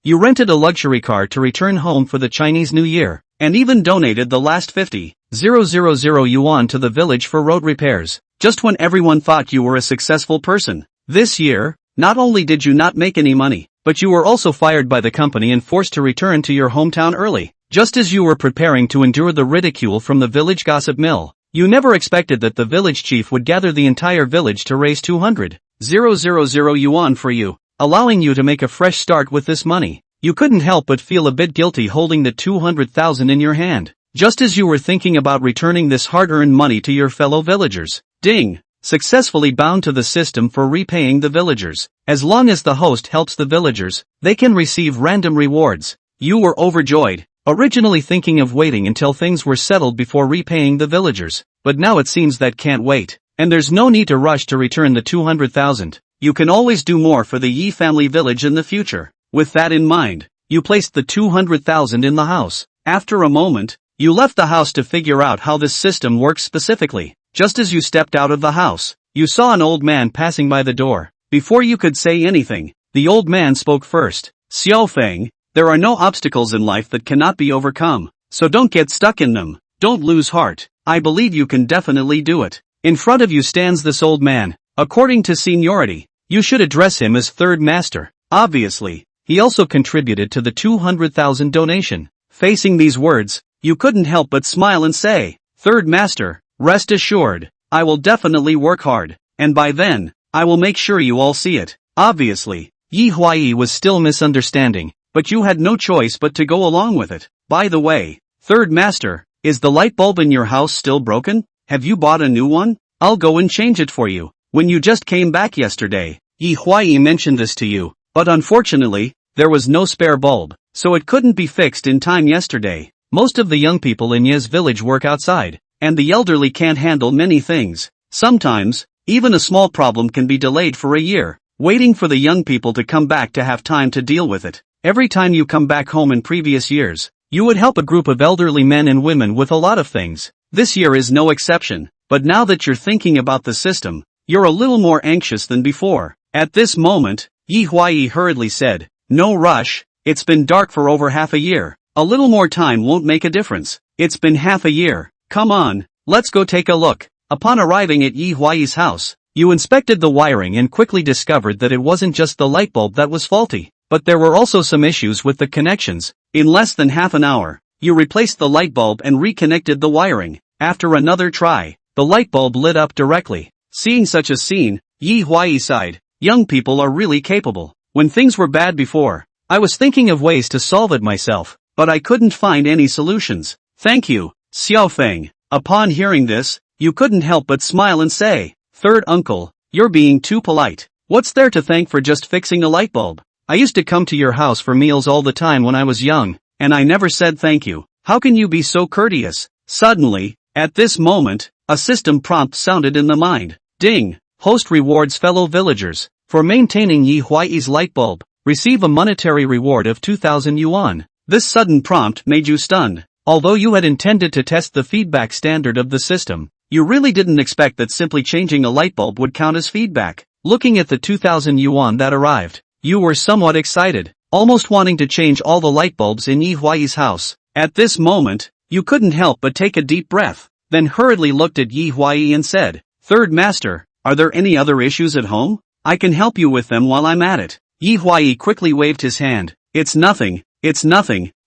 You rented a luxury car to return home for the Chinese New Year, and even donated the last 50,000 yuan to the village for road repairs, just when everyone thought you were a successful person. This year, not only did you not make any money, but you were also fired by the company and forced to return to your hometown early, just as you were preparing to endure the ridicule from the village gossip mill. You never expected that the village chief would gather the entire village to raise 200,000 yuan for you, allowing you to make a fresh start with this money. You couldn't help but feel a bit guilty holding the 200,000 in your hand, just as you were thinking about returning this hard-earned money to your fellow villagers. Ding! Successfully bound to the system for repaying the villagers. As long as the host helps the villagers, they can receive random rewards. You were overjoyed, originally thinking of waiting until things were settled before repaying the villagers, but now it seems that can't wait, and there's no need to rush to return the 200,000. You can always do more for the Yi family village in the future. With that in mind, you placed the 200,000 in the house. After a moment, you left the house to figure out how this system works specifically. Just as you stepped out of the house, you saw an old man passing by the door. Before you could say anything, the old man spoke first. Xiao Feng, there are no obstacles in life that cannot be overcome, so don't get stuck in them. Don't lose heart. I believe you can definitely do it. In front of you stands this old man. According to seniority, you should address him as third master. Obviously, he also contributed to the 200,000 donation. Facing these words, you couldn't help but smile and say, "Third master, rest assured, I will definitely work hard, and by then, I will make sure you all see it." Obviously, Yi Huai was still misunderstanding, but you had no choice but to go along with it. By the way, third master, is the light bulb in your house still broken? Have you bought a new one? I'll go and change it for you. When you just came back yesterday, Yi Huai mentioned this to you, but unfortunately, there was no spare bulb, so it couldn't be fixed in time yesterday. Most of the young people in Ye's village work outside, and the elderly can't handle many things. Sometimes, even a small problem can be delayed for a year, waiting for the young people to come back to have time to deal with it. Every time you come back home in previous years, you would help a group of elderly men and women with a lot of things. This year is no exception, but now that you're thinking about the system, you're a little more anxious than before. At this moment, Yi Huai hurriedly said, "No rush, it's been dark for over half a year. A little more time won't make a difference. It's been half a year. Come on, let's go take a look." Upon arriving at Yi Huai's house, you inspected the wiring and quickly discovered that it wasn't just the light bulb that was faulty, but there were also some issues with the connections. In less than half an hour, you replaced the light bulb and reconnected the wiring. After another try, the light bulb lit up directly. Seeing such a scene, Yi Huai sighed. Young people are really capable. When things were bad before, I was thinking of ways to solve it myself, but I couldn't find any solutions. Thank you, Xiao Feng. Upon hearing this, you couldn't help but smile and say, "Third uncle, you're being too polite. What's there to thank for just fixing a light bulb? I used to come to your house for meals all the time when I was young, and I never said thank you. How can you be so courteous?" Suddenly, at this moment, a system prompt sounded in the mind. Ding! Host rewards fellow villagers for maintaining Yi Huai's light bulb. Receive a monetary reward of 2,000 yuan. This sudden prompt made you stunned. Although you had intended to test the feedback standard of the system, you really didn't expect that simply changing a light bulb would count as feedback. Looking at the 2,000 yuan that arrived, you were somewhat excited, almost wanting to change all the light bulbs in Yi Huai's house. At this moment, you couldn't help but take a deep breath, then hurriedly looked at Yi Huai and said, "Third master, are there any other issues at home? I can help you with them while I'm at it." Yi Huai quickly waved his hand. It's nothing,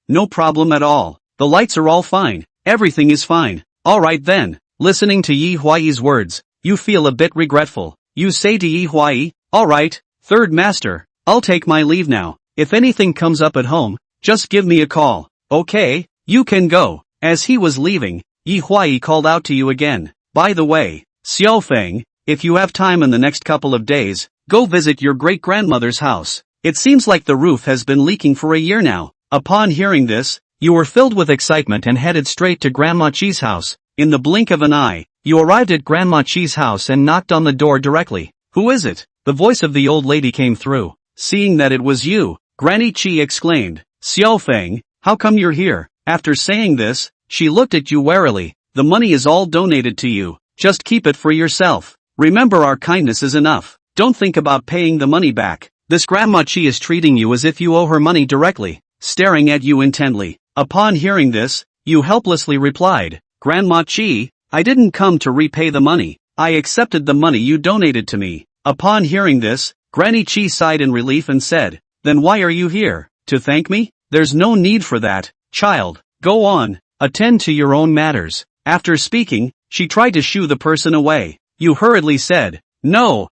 no problem at all. The lights are all fine, everything is fine." Alright then, listening to Yi Huai's words, you feel a bit regretful. You say to Yi Huai, "Alright, third master, I'll take my leave now. If anything comes up at home, just give me a call." "Okay, you can go." As he was leaving, Yi Huai called out to you again. "By the way, Xiao Feng, if you have time in the next couple of days, go visit your great-grandmother's house. It seems like the roof has been leaking for a year now." Upon hearing this, you were filled with excitement and headed straight to Grandma Chi's house. In the blink of an eye, you arrived at Grandma Chi's house and knocked on the door directly. "Who is it?" The voice of the old lady came through. Seeing that it was you, Granny Chi exclaimed, "Xiao Feng, how come you're here?" After saying this, she looked at you warily. "The money is all donated to you. Just keep it for yourself. Remember, our kindness is enough. Don't think about paying the money back." This Grandma Chi is treating you as if you owe her money directly, staring at you intently. Upon hearing this, you helplessly replied, Grandma Chi, I didn't come to repay the money, I accepted the money you donated to me. Upon hearing this, Granny Chi sighed in relief and said, then why are you here? To thank me? There's no need for that, child. Go on, attend to your own matters. After speaking, she tried to shoo the person away. You hurriedly said, no,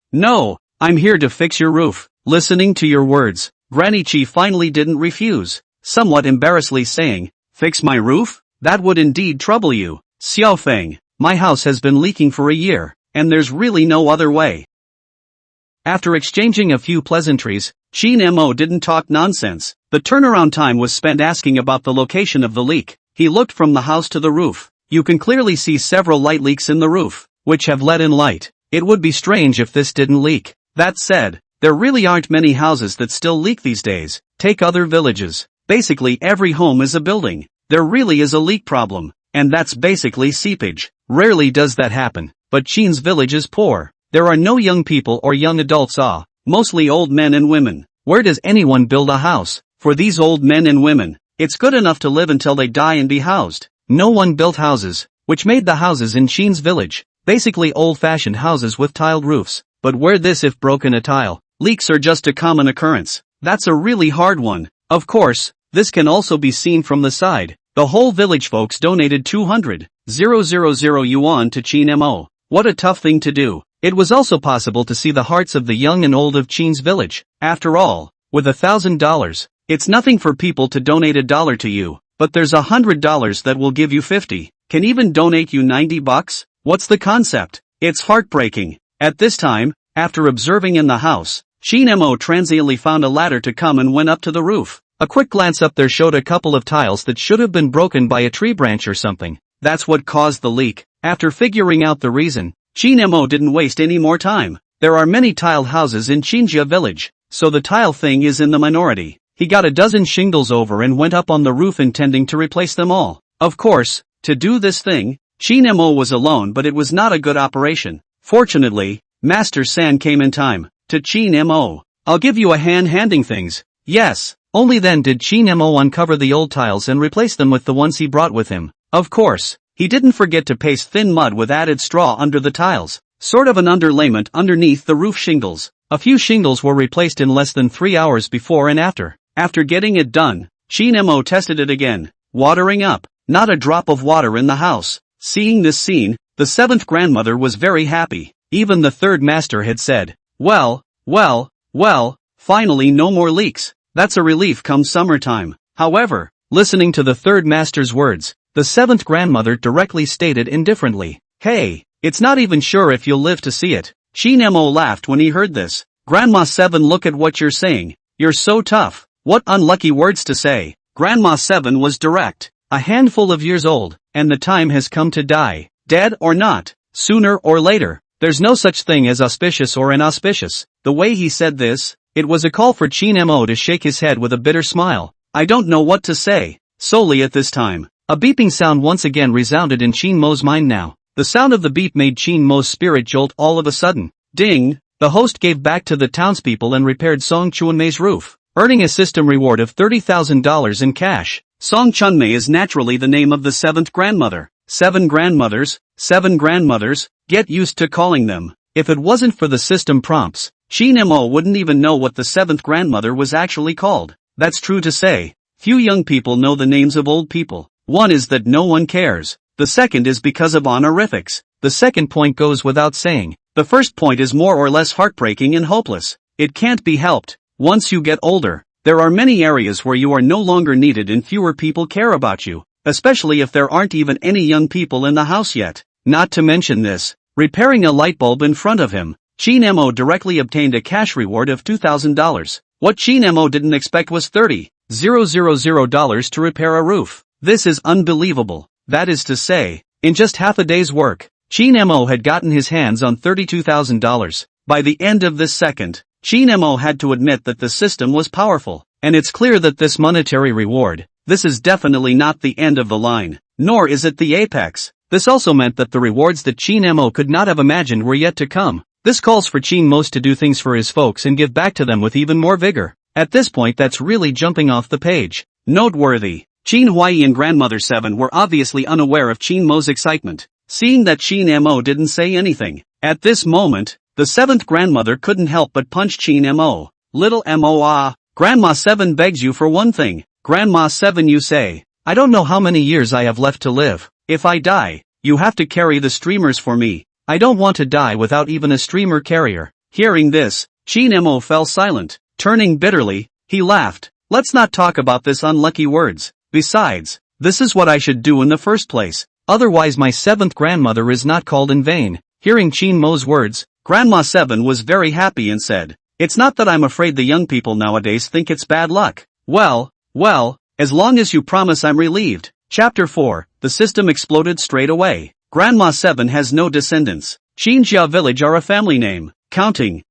I'm here to fix your roof. Listening to your words, Granny Chi finally didn't refuse, somewhat embarrassedly saying, fix my roof? That would indeed trouble you. Xiao Feng, my house has been leaking for a year, and there's really no other way. After exchanging a few pleasantries, Qin Mo didn't talk nonsense. The turnaround time was spent asking about the location of the leak. He looked from the house to the roof. You can clearly see several light leaks in the roof, which have let in light. It would be strange if this didn't leak. That said, there really aren't many houses that still leak these days. Take other villages. Basically every home is a building. There really is a leak problem, and that's basically seepage. Rarely does that happen, but Qin's village is poor. There are no young people or young adults, mostly old men and women. Where does anyone build a house? For these old men and women, it's good enough to live until they die and be housed. No one built houses, which made the houses in Qin's village basically old-fashioned houses with tiled roofs. But where this if broken a tile, leaks are just a common occurrence. That's a really hard one. Of course, this can also be seen from the side. The whole village folks donated 200,000 yuan to Qin Mo. What a tough thing to do. It was also possible to see the hearts of the young and old of Qin's village. After all, with $1,000, it's nothing for people to donate $1 to you, but there's $100 that will give you 50. Can even donate you 90 bucks? What's the concept? It's heartbreaking. At this time, after observing in the house, Qin Mo transiently found a ladder to come and went up to the roof. A quick glance up there showed a couple of tiles that should have been broken by a tree branch or something. That's what caused the leak. After figuring out the reason, Qin Mo didn't waste any more time. There are many tiled houses in Qinjia village, so the tile thing is in the minority. He got a dozen shingles over and went up on the roof intending to replace them all. Of course, to do this thing, Qin Mo was alone, but it was not a good operation. Fortunately, Master San came in time. To Qin Mo, I'll give you a hand handing things. Yes, only then did Qin Mo uncover the old tiles and replace them with the ones he brought with him. Of course, he didn't forget to paste thin mud with added straw under the tiles, sort of an underlayment underneath the roof shingles. A few shingles were replaced in less than 3 hours before and after. After getting it done, Qin Mo tested it again. Watering up, not a drop of water in the house. Seeing this scene, the seventh grandmother was very happy. Even the third master had said, well, finally no more leaks. That's a relief come summertime. However, listening to the third master's words, the seventh grandmother directly stated indifferently, hey, it's not even sure if you'll live to see it. Qin Mo laughed when he heard this. Grandma Seven, look at what you're saying. You're so tough. What unlucky words to say. Grandma Seven was direct. A handful of years old, and the time has come to die. Dead or not, sooner or later. There's no such thing as auspicious or inauspicious. The way he said this, it was a call for Qin Mo to shake his head with a bitter smile. I don't know what to say. Solely at this time, a beeping sound once again resounded in Qin Mo's mind now. The sound of the beep made Qin Mo's spirit jolt all of a sudden. Ding! The host gave back to the townspeople and repaired Song Chunmei's roof, earning a system reward of $30,000 in cash. Song Chunmei is naturally the name of the seventh grandmother. 7 grandmothers, get used to calling them. If it wasn't for the system prompts, Qin Mo wouldn't even know what the seventh grandmother was actually called. That's true to say. Few young people know the names of old people. One is that no one cares. The second is because of honorifics. The second point goes without saying. The first point is more or less heartbreaking and hopeless. It can't be helped. Once you get older, there are many areas where you are no longer needed and fewer people care about you, especially if there aren't even any young people in the house yet. Not to mention this, repairing a light bulb in front of him, Qin Mo directly obtained a cash reward of $2,000. What Qin Mo didn't expect was $30,000 to repair a roof. This is unbelievable. That is to say, in just half a day's work, Qin Mo had gotten his hands on $32,000. By the end of this second, Qin Mo had to admit that the system was powerful, and it's clear that this monetary reward, this is definitely not the end of the line, nor is it the apex. This also meant that the rewards that Qin Mo could not have imagined were yet to come. This calls for Chin Mos to do things for his folks and give back to them with even more vigor. At this point that's really jumping off the page. Noteworthy. Chin Huai and Grandmother 7 were obviously unaware of Chin Mo's excitement, seeing that Chin Mo didn't say anything. At this moment, the 7th grandmother couldn't help but punch Chin Mo. Little Mo. Grandma 7 begs you for one thing. Grandma 7, you say. I don't know how many years I have left to live. If I die, you have to carry the streamers for me. I don't want to die without even a streamer carrier. Hearing this, Chin Mo fell silent. Turning bitterly, he laughed. Let's not talk about this unlucky words. Besides, this is what I should do in the first place. Otherwise my 7th grandmother is not called in vain. Hearing Chin Mo's words, Grandma 7 was very happy and said, it's not that I'm afraid the young people nowadays think it's bad luck. Well, as long as you promise I'm relieved. Chapter 4, the system exploded straight away. Grandma 7 has no descendants. Chinjia village are a family name. Counting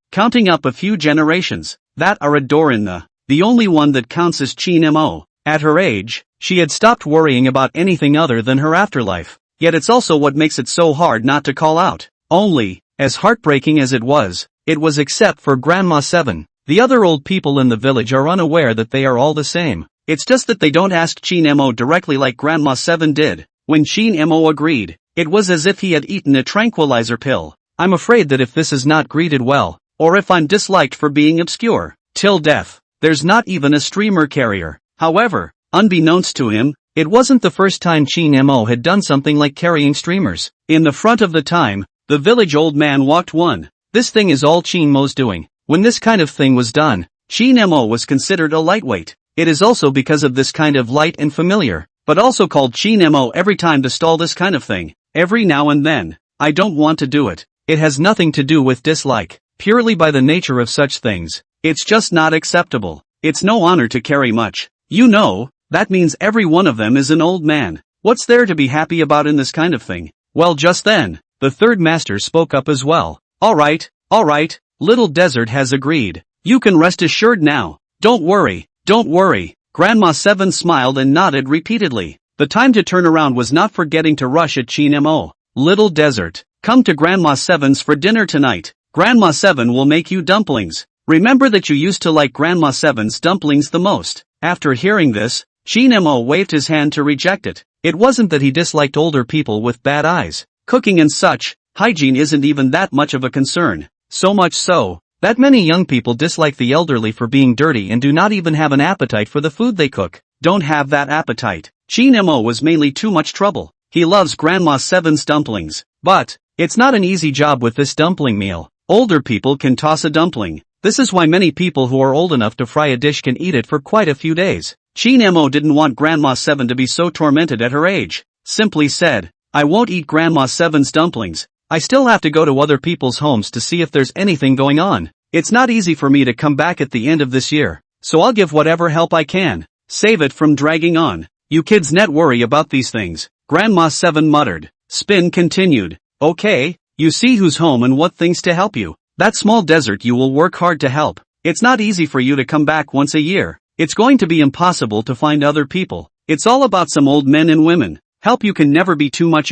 up a few generations, that are a door in the only one that counts is Chin Mo. At her age, she had stopped worrying about anything other than her afterlife. Yet it's also what makes it so hard not to call out. Only, as heartbreaking as it was except for Grandma 7. The other old people in the village are unaware that they are all the same. It's just that they don't ask Chin Mo directly like Grandma 7 did. When Chin Mo agreed, it was as if he had eaten a tranquilizer pill. I'm afraid that if this is not greeted well, or if I'm disliked for being obscure, till death, there's not even a streamer carrier. However, unbeknownst to him, it wasn't the first time Chin Mo had done something like carrying streamers. In the front of the time, the village old man walked one. This thing is all Chin Mo's doing. When this kind of thing was done, Chin Mo was considered a lightweight. It is also because of this kind of light and familiar, but also called Chin Mo every time to stall this kind of thing. Every now and then, I don't want to do it. It has nothing to do with dislike, purely by the nature of such things. It's just not acceptable. It's no honor to carry much. You know, that means every one of them is an old man. What's there to be happy about in this kind of thing? Well, just then, the 3rd master spoke up as well. Alright, Little Desert has agreed. You can rest assured now. Don't worry. Grandma 7 smiled and nodded repeatedly. The time to turn around was not forgetting to rush at Chin Mo. Little Desert, come to Grandma 7's for dinner tonight. Grandma 7 will make you dumplings. Remember that you used to like Grandma 7's dumplings the most. After hearing this, Chin Mo waved his hand to reject it. It wasn't that he disliked older people with bad eyes. Cooking and such, hygiene isn't even that much of a concern. So much so, that many young people dislike the elderly for being dirty and do not even have an appetite for the food they cook. Don't have that appetite. Chin Mo was mainly too much trouble. He loves Grandma 7's dumplings. But, it's not an easy job with this dumpling meal. Older people can toss a dumpling. This is why many people who are old enough to fry a dish can eat it for quite a few days. Chin Mo didn't want Grandma 7 to be so tormented at her age. Simply said, I won't eat Grandma 7's dumplings. I still have to go to other people's homes to see if there's anything going on. It's not easy for me to come back at the end of this year, so I'll give whatever help I can. Save it from dragging on. You kids net worry about these things. Grandma 7 muttered. Spin continued. Okay, you see who's home and what things to help you. That small desert you will work hard to help. It's not easy for you to come back once a year. It's going to be impossible to find other people. It's all about some old men and women. Help you can never be too much.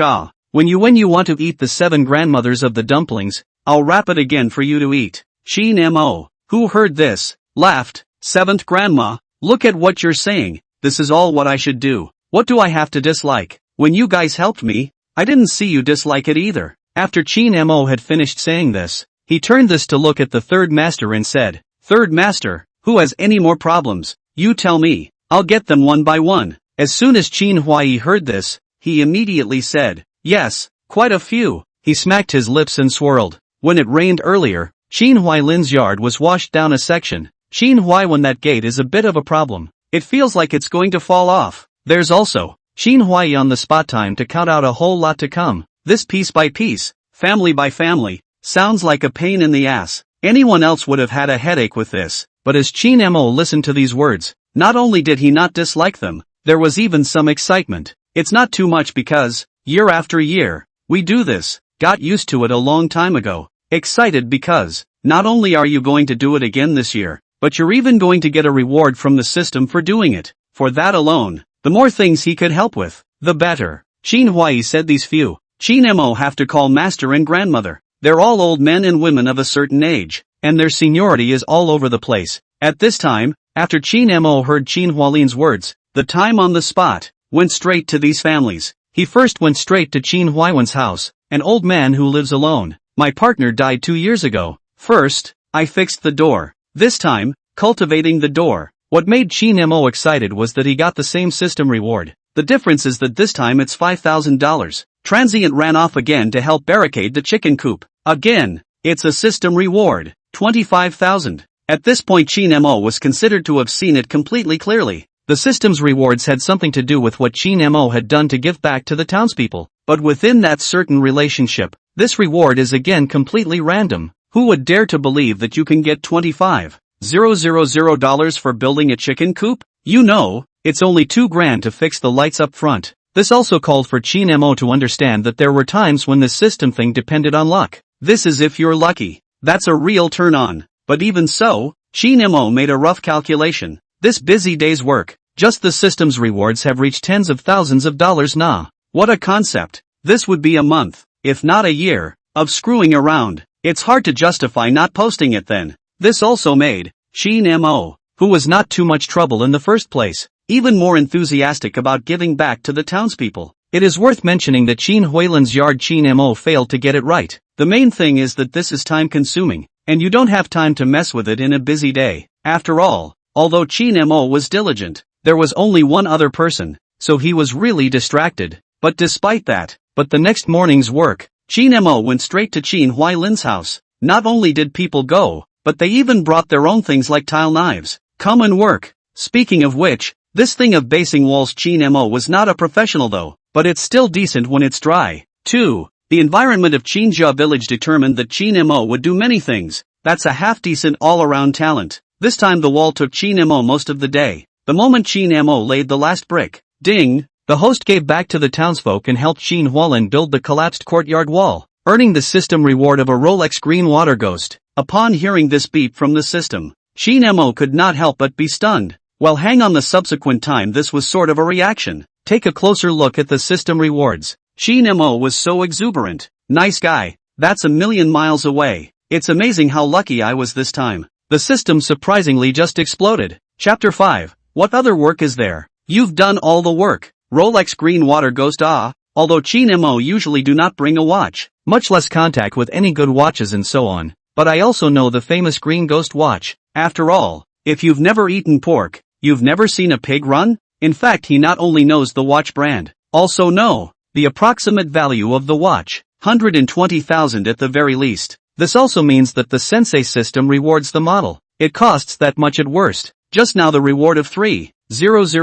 When you want to eat the 7 grandmothers of the dumplings, I'll wrap it again for you to eat. Chin Mo, who heard this, laughed. 7th grandma, look at what you're saying. This is all what I should do. What do I have to dislike? When you guys helped me, I didn't see you dislike it either. After Chin Mo had finished saying this, he turned this to look at the 3rd master and said, 3rd master, who has any more problems? You tell me. I'll get them one by one. As soon as Chin Huai heard this, he immediately said, yes, quite a few. He smacked his lips and swirled. When it rained earlier, Chin Huailin's yard was washed down a section. Chin Huai, when that gate is a bit of a problem. It feels like it's going to fall off. There's also Chin Huai on the spot. Time to count out a whole lot to come. This piece by piece, family by family, sounds like a pain in the ass. Anyone else would have had a headache with this. But as Chin Mo listened to these words, not only did he not dislike them, there was even some excitement. It's not too much because, year after year, we do this. Got used to it a long time ago. Excited because, not only are you going to do it again this year, but you're even going to get a reward from the system for doing it. For that alone, the more things he could help with, the better. Chin Huai said these few. Chin Mo have to call master and grandmother. They're all old men and women of a certain age, and their seniority is all over the place. At this time, after Qin Mo heard Qin Hualin's words, the time on the spot went straight to these families. He first went straight to Qin Huaiwen's house, an old man who lives alone. My partner died 2 years ago. First, I fixed the door. This time, cultivating the door. What made Qin Mo excited was that he got the same system reward. The difference is that this time it's $5,000. Transient ran off again to help barricade the chicken coop. Again, it's a system reward, 25,000. At this point Qin Mo was considered to have seen it completely clearly. The system's rewards had something to do with what Qin Mo had done to give back to the townspeople. But within that certain relationship, this reward is again completely random. Who would dare to believe that you can get $25,000 for building a chicken coop? You know, it's only $2,000 to fix the lights up front. This also called for Qin Mo to understand that there were times when this system thing depended on luck. This is if you're lucky. That's a real turn on. But even so, Qin Mo made a rough calculation. This busy day's work, just the system's rewards have reached tens of thousands of dollars now. What a concept. This would be a month, if not a year, of screwing around. It's hard to justify not posting it then. This also made Qin Mo, who was not too much trouble in the first place, even more enthusiastic about giving back to the townspeople. It is worth mentioning that Qin Huilan's yard Qin Mo failed to get it right. The main thing is that this is time consuming, and you don't have time to mess with it in a busy day. After all, although Qin Mo was diligent, there was only one other person, so he was really distracted. But despite that, the next morning's work, Qin Mo went straight to Qin Huilin's house. Not only did people go, but they even brought their own things like tile knives. Come and work. Speaking of which, this thing of basing walls Qin Mo was not a professional though, but it's still decent when it's dry. 2. The environment of Qinjia village determined that Qin Mo would do many things. That's a half-decent all-around talent. This time the wall took Qin Mo most of the day. The moment Qin Mo laid the last brick, ding, the host gave back to the townsfolk and helped Qin Hualin build the collapsed courtyard wall, earning the system reward of a Rolex green water ghost. Upon hearing this beep from the system, Qin Mo could not help but be stunned. Well, hang on, the subsequent time this was sort of a reaction. Take a closer look at the system rewards. Qin Mo was so exuberant. Nice guy. That's a million miles away. It's amazing how lucky I was this time. The system surprisingly just exploded. Chapter 5. What other work is there? You've done all the work. Rolex green water ghost. Although Qin Mo usually do not bring a watch, much less contact with any good watches and so on. But I also know the famous green ghost watch. After all, if you've never eaten pork, you've never seen a pig run? In fact, he not only knows the watch brand, also know the approximate value of the watch, 120,000 at the very least. This also means that the sensei system rewards the model. It costs that much at worst. Just now the reward of 3,000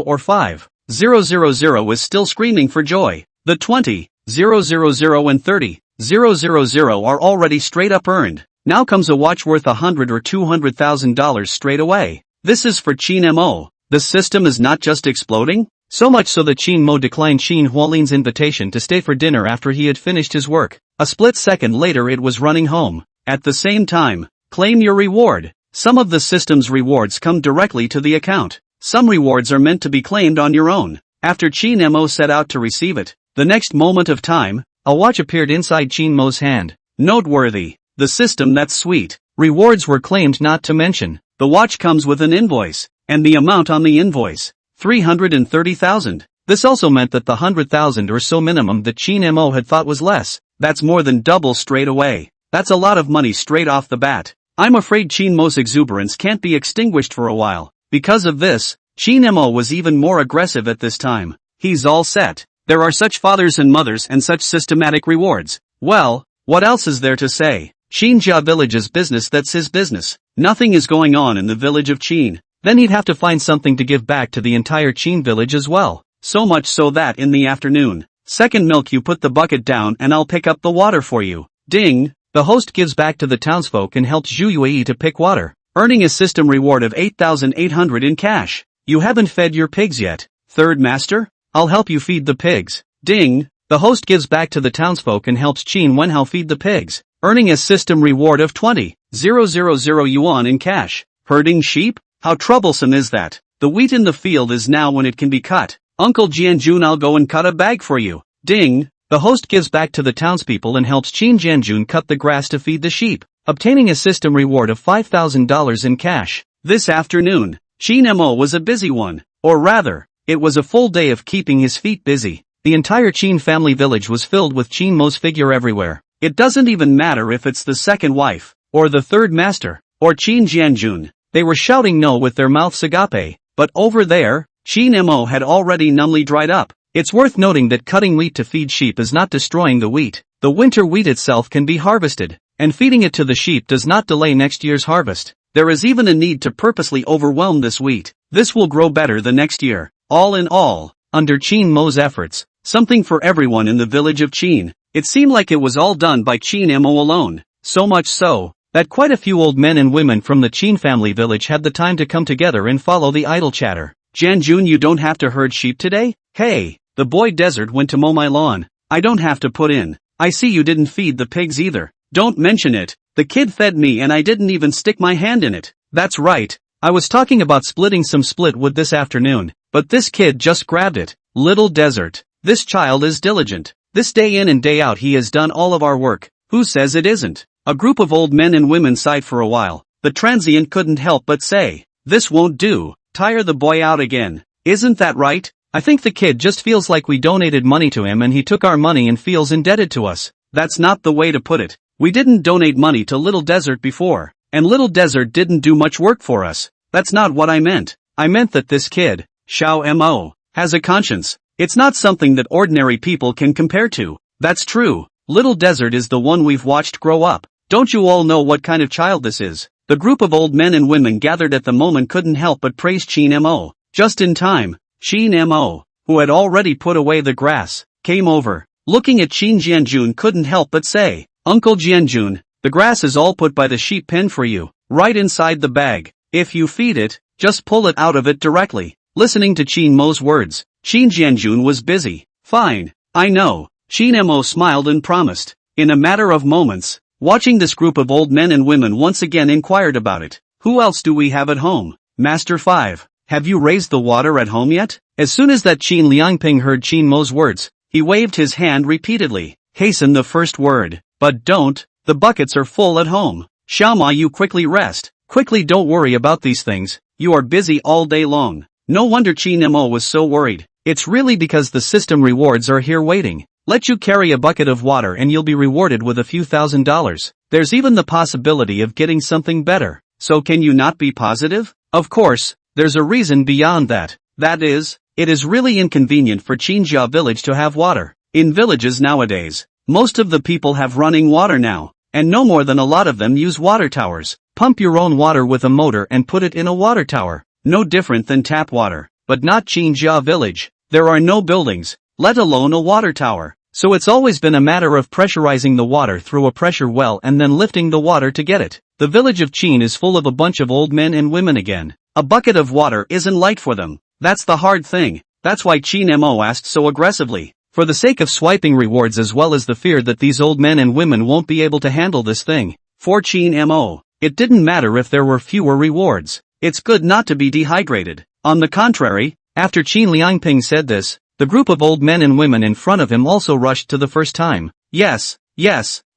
or 5,000 is still screaming for joy. The 20,000 and 30,000 are already straight up earned. Now comes a watch worth $100,000 or $200,000 straight away. This is for Qin Mo. The system is not just exploding, so much so that Qin Mo declined Qin Hualin's invitation to stay for dinner after he had finished his work. A split second later it was running home. At the same time, claim your reward. Some of the system's rewards come directly to the account. Some rewards are meant to be claimed on your own. After Qin Mo set out to receive it, the next moment of time, a watch appeared inside Qin Mo's hand. Noteworthy. The system, that's sweet. Rewards were claimed, not to mention, the watch comes with an invoice, and the amount on the invoice, 330,000. This also meant that the 100,000 or so minimum that Qin Mo had thought was less, that's more than double straight away. That's a lot of money straight off the bat. I'm afraid Qin Mo's exuberance can't be extinguished for a while. Because of this, Qin Mo was even more aggressive at this time. He's all set. There are such fathers and mothers and such systematic rewards. Well, what else is there to say? Qinjia village's business, that's his business. Nothing is going on in the village of Qin. Then he'd have to find something to give back to the entire Qin village as well. So much so that in the afternoon, second milk, you put the bucket down and I'll pick up the water for you. Ding! The host gives back to the townsfolk and helps Zhu Yue to pick water, earning a system reward of 8,800 in cash. You haven't fed your pigs yet. Third master? I'll help you feed the pigs. Ding! The host gives back to the townsfolk and helps Qin Wenhao feed the pigs, earning a system reward of 20,000 yuan in cash. Herding sheep? How troublesome is that? The wheat in the field is now when it can be cut. Uncle Jianjun, I'll go and cut a bag for you. Ding! The host gives back to the townspeople and helps Chin Jianjun cut the grass to feed the sheep, obtaining a system reward of $5,000 in cash. This afternoon, Chin Mo was a busy one, or rather, it was a full day of keeping his feet busy. The entire Chin family village was filled with Chin Mo's figure everywhere. It doesn't even matter if it's the second wife, or the third master, or Chin Jianjun. They were shouting no with their mouths agape, but over there, Chin Mo had already numbly dried up. It's worth noting that cutting wheat to feed sheep is not destroying the wheat. The winter wheat itself can be harvested, and feeding it to the sheep does not delay next year's harvest. There is even a need to purposely overwhelm this wheat. This will grow better the next year. All in all, under Chin Mo's efforts, something for everyone in the village of Chin. It seemed like it was all done by Chin Mo alone, so much so, that quite a few old men and women from the Chin family village had the time to come together and follow the idle chatter. Jianjun, you don't have to herd sheep today? Hey, the boy Desert went to mow my lawn. I don't have to put in. I see you didn't feed the pigs either. Don't mention it. The kid fed me and I didn't even stick my hand in it. That's right. I was talking about splitting some split wood this afternoon, but this kid just grabbed it. Little Desert. This child is diligent. This day in and day out he has done all of our work. Who says it isn't? A group of old men and women sighed for a while. The transient couldn't help but say, this won't do. Tire the boy out again. Isn't that right? I think the kid just feels like we donated money to him and he took our money and feels indebted to us. That's not the way to put it. We didn't donate money to Little Desert before, and Little Desert didn't do much work for us. That's not what I meant. I meant that this kid, Xiao Mo, has a conscience. It's not something that ordinary people can compare to. That's true. Little Desert is the one we've watched grow up. Don't you all know what kind of child this is? The group of old men and women gathered at the moment couldn't help but praise Chin Mo. Just in time, Chin Mo, who had already put away the grass, came over. Looking at Chin Jianjun couldn't help but say, Uncle Jianjun, the grass is all put by the sheep pen for you, right inside the bag. If you feed it, just pull it out of it directly. Listening to Chin Mo's words, Chin Jianjun was busy. Fine, I know. Chin Mo smiled and promised. In a matter of moments, watching this group of old men and women once again inquired about it. Who else do we have at home? Master 5. Have you raised the water at home yet? As soon as that Qin Liangping heard Chin Mo's words, he waved his hand repeatedly. Hasten the first word. But don't, the buckets are full at home. Xiaoma, you quickly rest. Quickly, don't worry about these things. You are busy all day long. No wonder Chin Mo was so worried. It's really because the system rewards are here waiting. Let you carry a bucket of water and you'll be rewarded with a few $1,000s. There's even the possibility of getting something better. So can you not be positive? Of course, there's a reason beyond that. That is, it is really inconvenient for Qinjia village to have water. In villages nowadays, most of the people have running water now, and no more than a lot of them use water towers. Pump your own water with a motor and put it in a water tower. No different than tap water, but not Qinjia village. There are no buildings, let alone a water tower. So it's always been a matter of pressurizing the water through a pressure well and then lifting the water to get it. The village of Qin is full of a bunch of old men and women again. A bucket of water isn't light for them. That's the hard thing. That's why Chin Mo asked so aggressively. For the sake of swiping rewards as well as the fear that these old men and women won't be able to handle this thing. For Chin Mo, it didn't matter if there were fewer rewards. It's good not to be dehydrated. On the contrary, after Qin Liangping said this, the group of old men and women in front of him also rushed to the first time. Yes,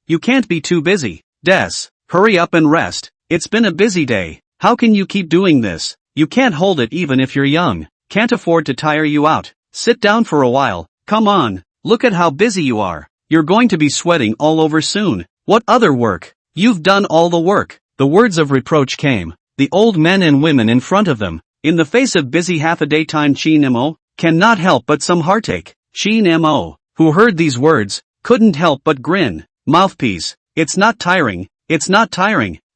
you can't be too busy. Hurry up and rest. It's been a busy day. How can you keep doing this? You can't hold it even if you're young. Can't afford to tire you out. Sit down for a while. Come on. Look at how busy you are. You're going to be sweating all over soon. What other work? You've done all the work. The words of reproach came. The old men and women in front of them. In the face of busy half a daytime Chin Mo, cannot help but some heartache. Chin Mo, who heard these words, couldn't help but grin. Mouthpiece. It's not tiring.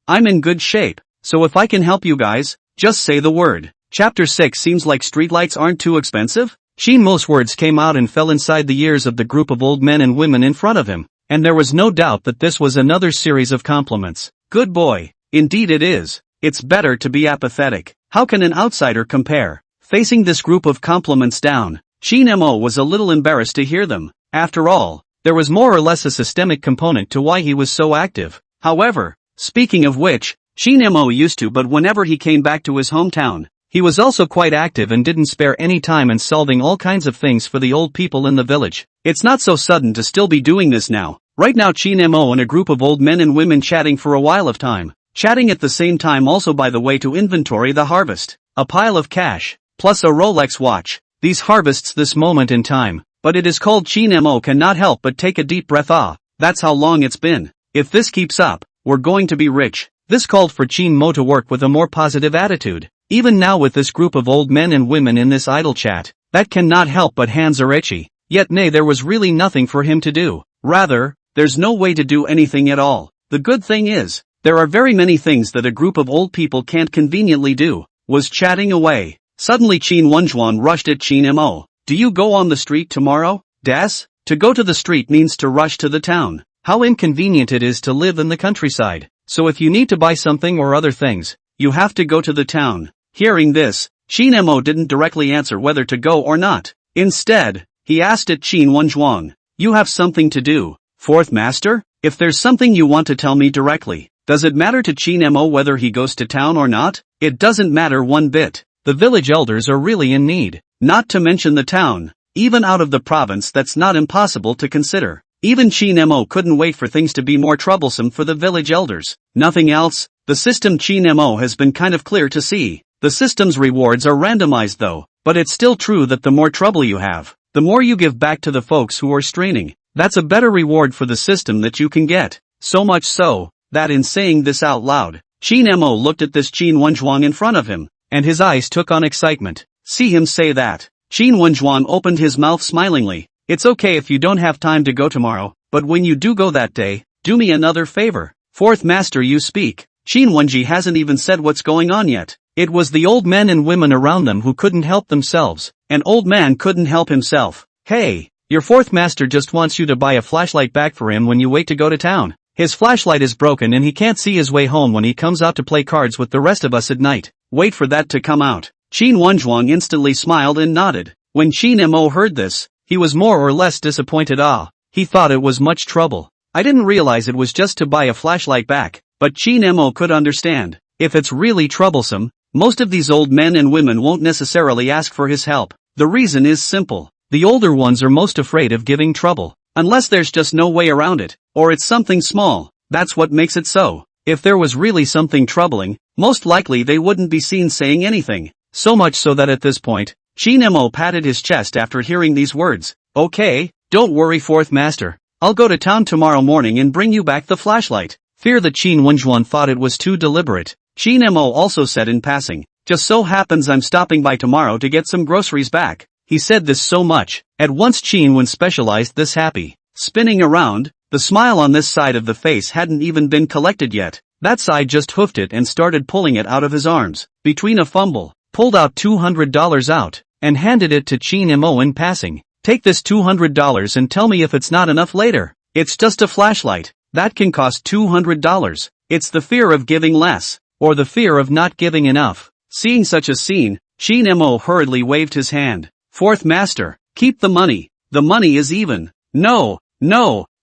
I'm in good shape. So if I can help you guys, just say the word. Chapter 6 seems like streetlights aren't too expensive? Chin Mo's words came out and fell inside the ears of the group of old men and women in front of him, and there was no doubt that this was another series of compliments. Good boy. Indeed it is. It's better to be apathetic. How can an outsider compare? Facing this group of compliments down, Chin Mo was a little embarrassed to hear them. After all, there was more or less a systemic component to why he was so active. However, speaking of which, Chin Mo used to, but whenever he came back to his hometown, He was also quite active and didn't spare any time in solving all kinds of things for the old people in the village. It's not so sudden to still be doing this now. Right now Chin Mo and a group of old men and women chatting for a while of time. Chatting at the same time also by the way to inventory the harvest. A pile of cash, plus a Rolex watch. These harvests this moment in time. But it is called Chin Mo cannot help but take a deep breath. That's how long it's been. If this keeps up, we're going to be rich. This called for Chin Mo to work with a more positive attitude. Even now with this group of old men and women in this idle chat, that cannot help but hands are itchy. Yet nay, there was really nothing for him to do. Rather, there's no way to do anything at all. The good thing is, there are very many things that a group of old people can't conveniently do. Was chatting away. Suddenly Chin Wenjuan rushed at Chin Mo. Do you go on the street tomorrow? Das? To go to the street means to rush to the town. How inconvenient it is to live in the countryside. So if you need to buy something or other things, you have to go to the town. Hearing this, Chin Mo didn't directly answer whether to go or not. Instead, he asked at Chin Wenjuan. You have something to do, fourth master? If there's something you want to tell me directly, does it matter to Chin Mo whether he goes to town or not? It doesn't matter one bit. The village elders are really in need. Not to mention the town. Even out of the province that's not impossible to consider. Even Chin Mo couldn't wait for things to be more troublesome for the village elders. Nothing else. The system Chin Mo has been kind of clear to see. The system's rewards are randomized though, but it's still true that the more trouble you have, the more you give back to the folks who are straining. That's a better reward for the system that you can get. So much so, that in saying this out loud, Chin Mo looked at this Chin Wenjuan in front of him, and his eyes took on excitement. See him say that. Chin Wenjuan opened his mouth smilingly. It's okay if you don't have time to go tomorrow, but when you do go that day, do me another favor. Fourth master you speak. Chin Wenji hasn't even said what's going on yet. It was the old men and women around them who couldn't help themselves. An old man couldn't help himself. Hey, your fourth master just wants you to buy a flashlight back for him when you wait to go to town. His flashlight is broken and he can't see his way home when he comes out to play cards with the rest of us at night. Wait for that to come out. Chin Wenjuan instantly smiled and nodded. When Chin Mo heard this, he was more or less disappointed. He thought it was much trouble. I didn't realize it was just to buy a flashlight back, but Chin Mo could understand. If it's really troublesome, most of these old men and women won't necessarily ask for his help. The reason is simple. The older ones are most afraid of giving trouble. Unless there's just no way around it, or it's something small, that's what makes it so. If there was really something troubling, most likely they wouldn't be seen saying anything. So much so that at this point, Chin Mo patted his chest after hearing these words. Okay, don't worry fourth master. I'll go to town tomorrow morning and bring you back the flashlight. Fear that Chin Wenjuan thought it was too deliberate. Chin Mo also said in passing, just so happens I'm stopping by tomorrow to get some groceries back. He said this so much, at once Chin Wen specialized this happy. Spinning around, the smile on this side of the face hadn't even been collected yet. That side just hoofed it and started pulling it out of his arms. Between a fumble, pulled out $200 out, and handed it to Chin Mo in passing. Take this $200 and tell me if it's not enough later. It's just a flashlight. That can cost $200. It's the fear of giving less, or the fear of not giving enough. Seeing such a scene, Chin Mo hurriedly waved his hand. Fourth master, keep the money. The money is even. No,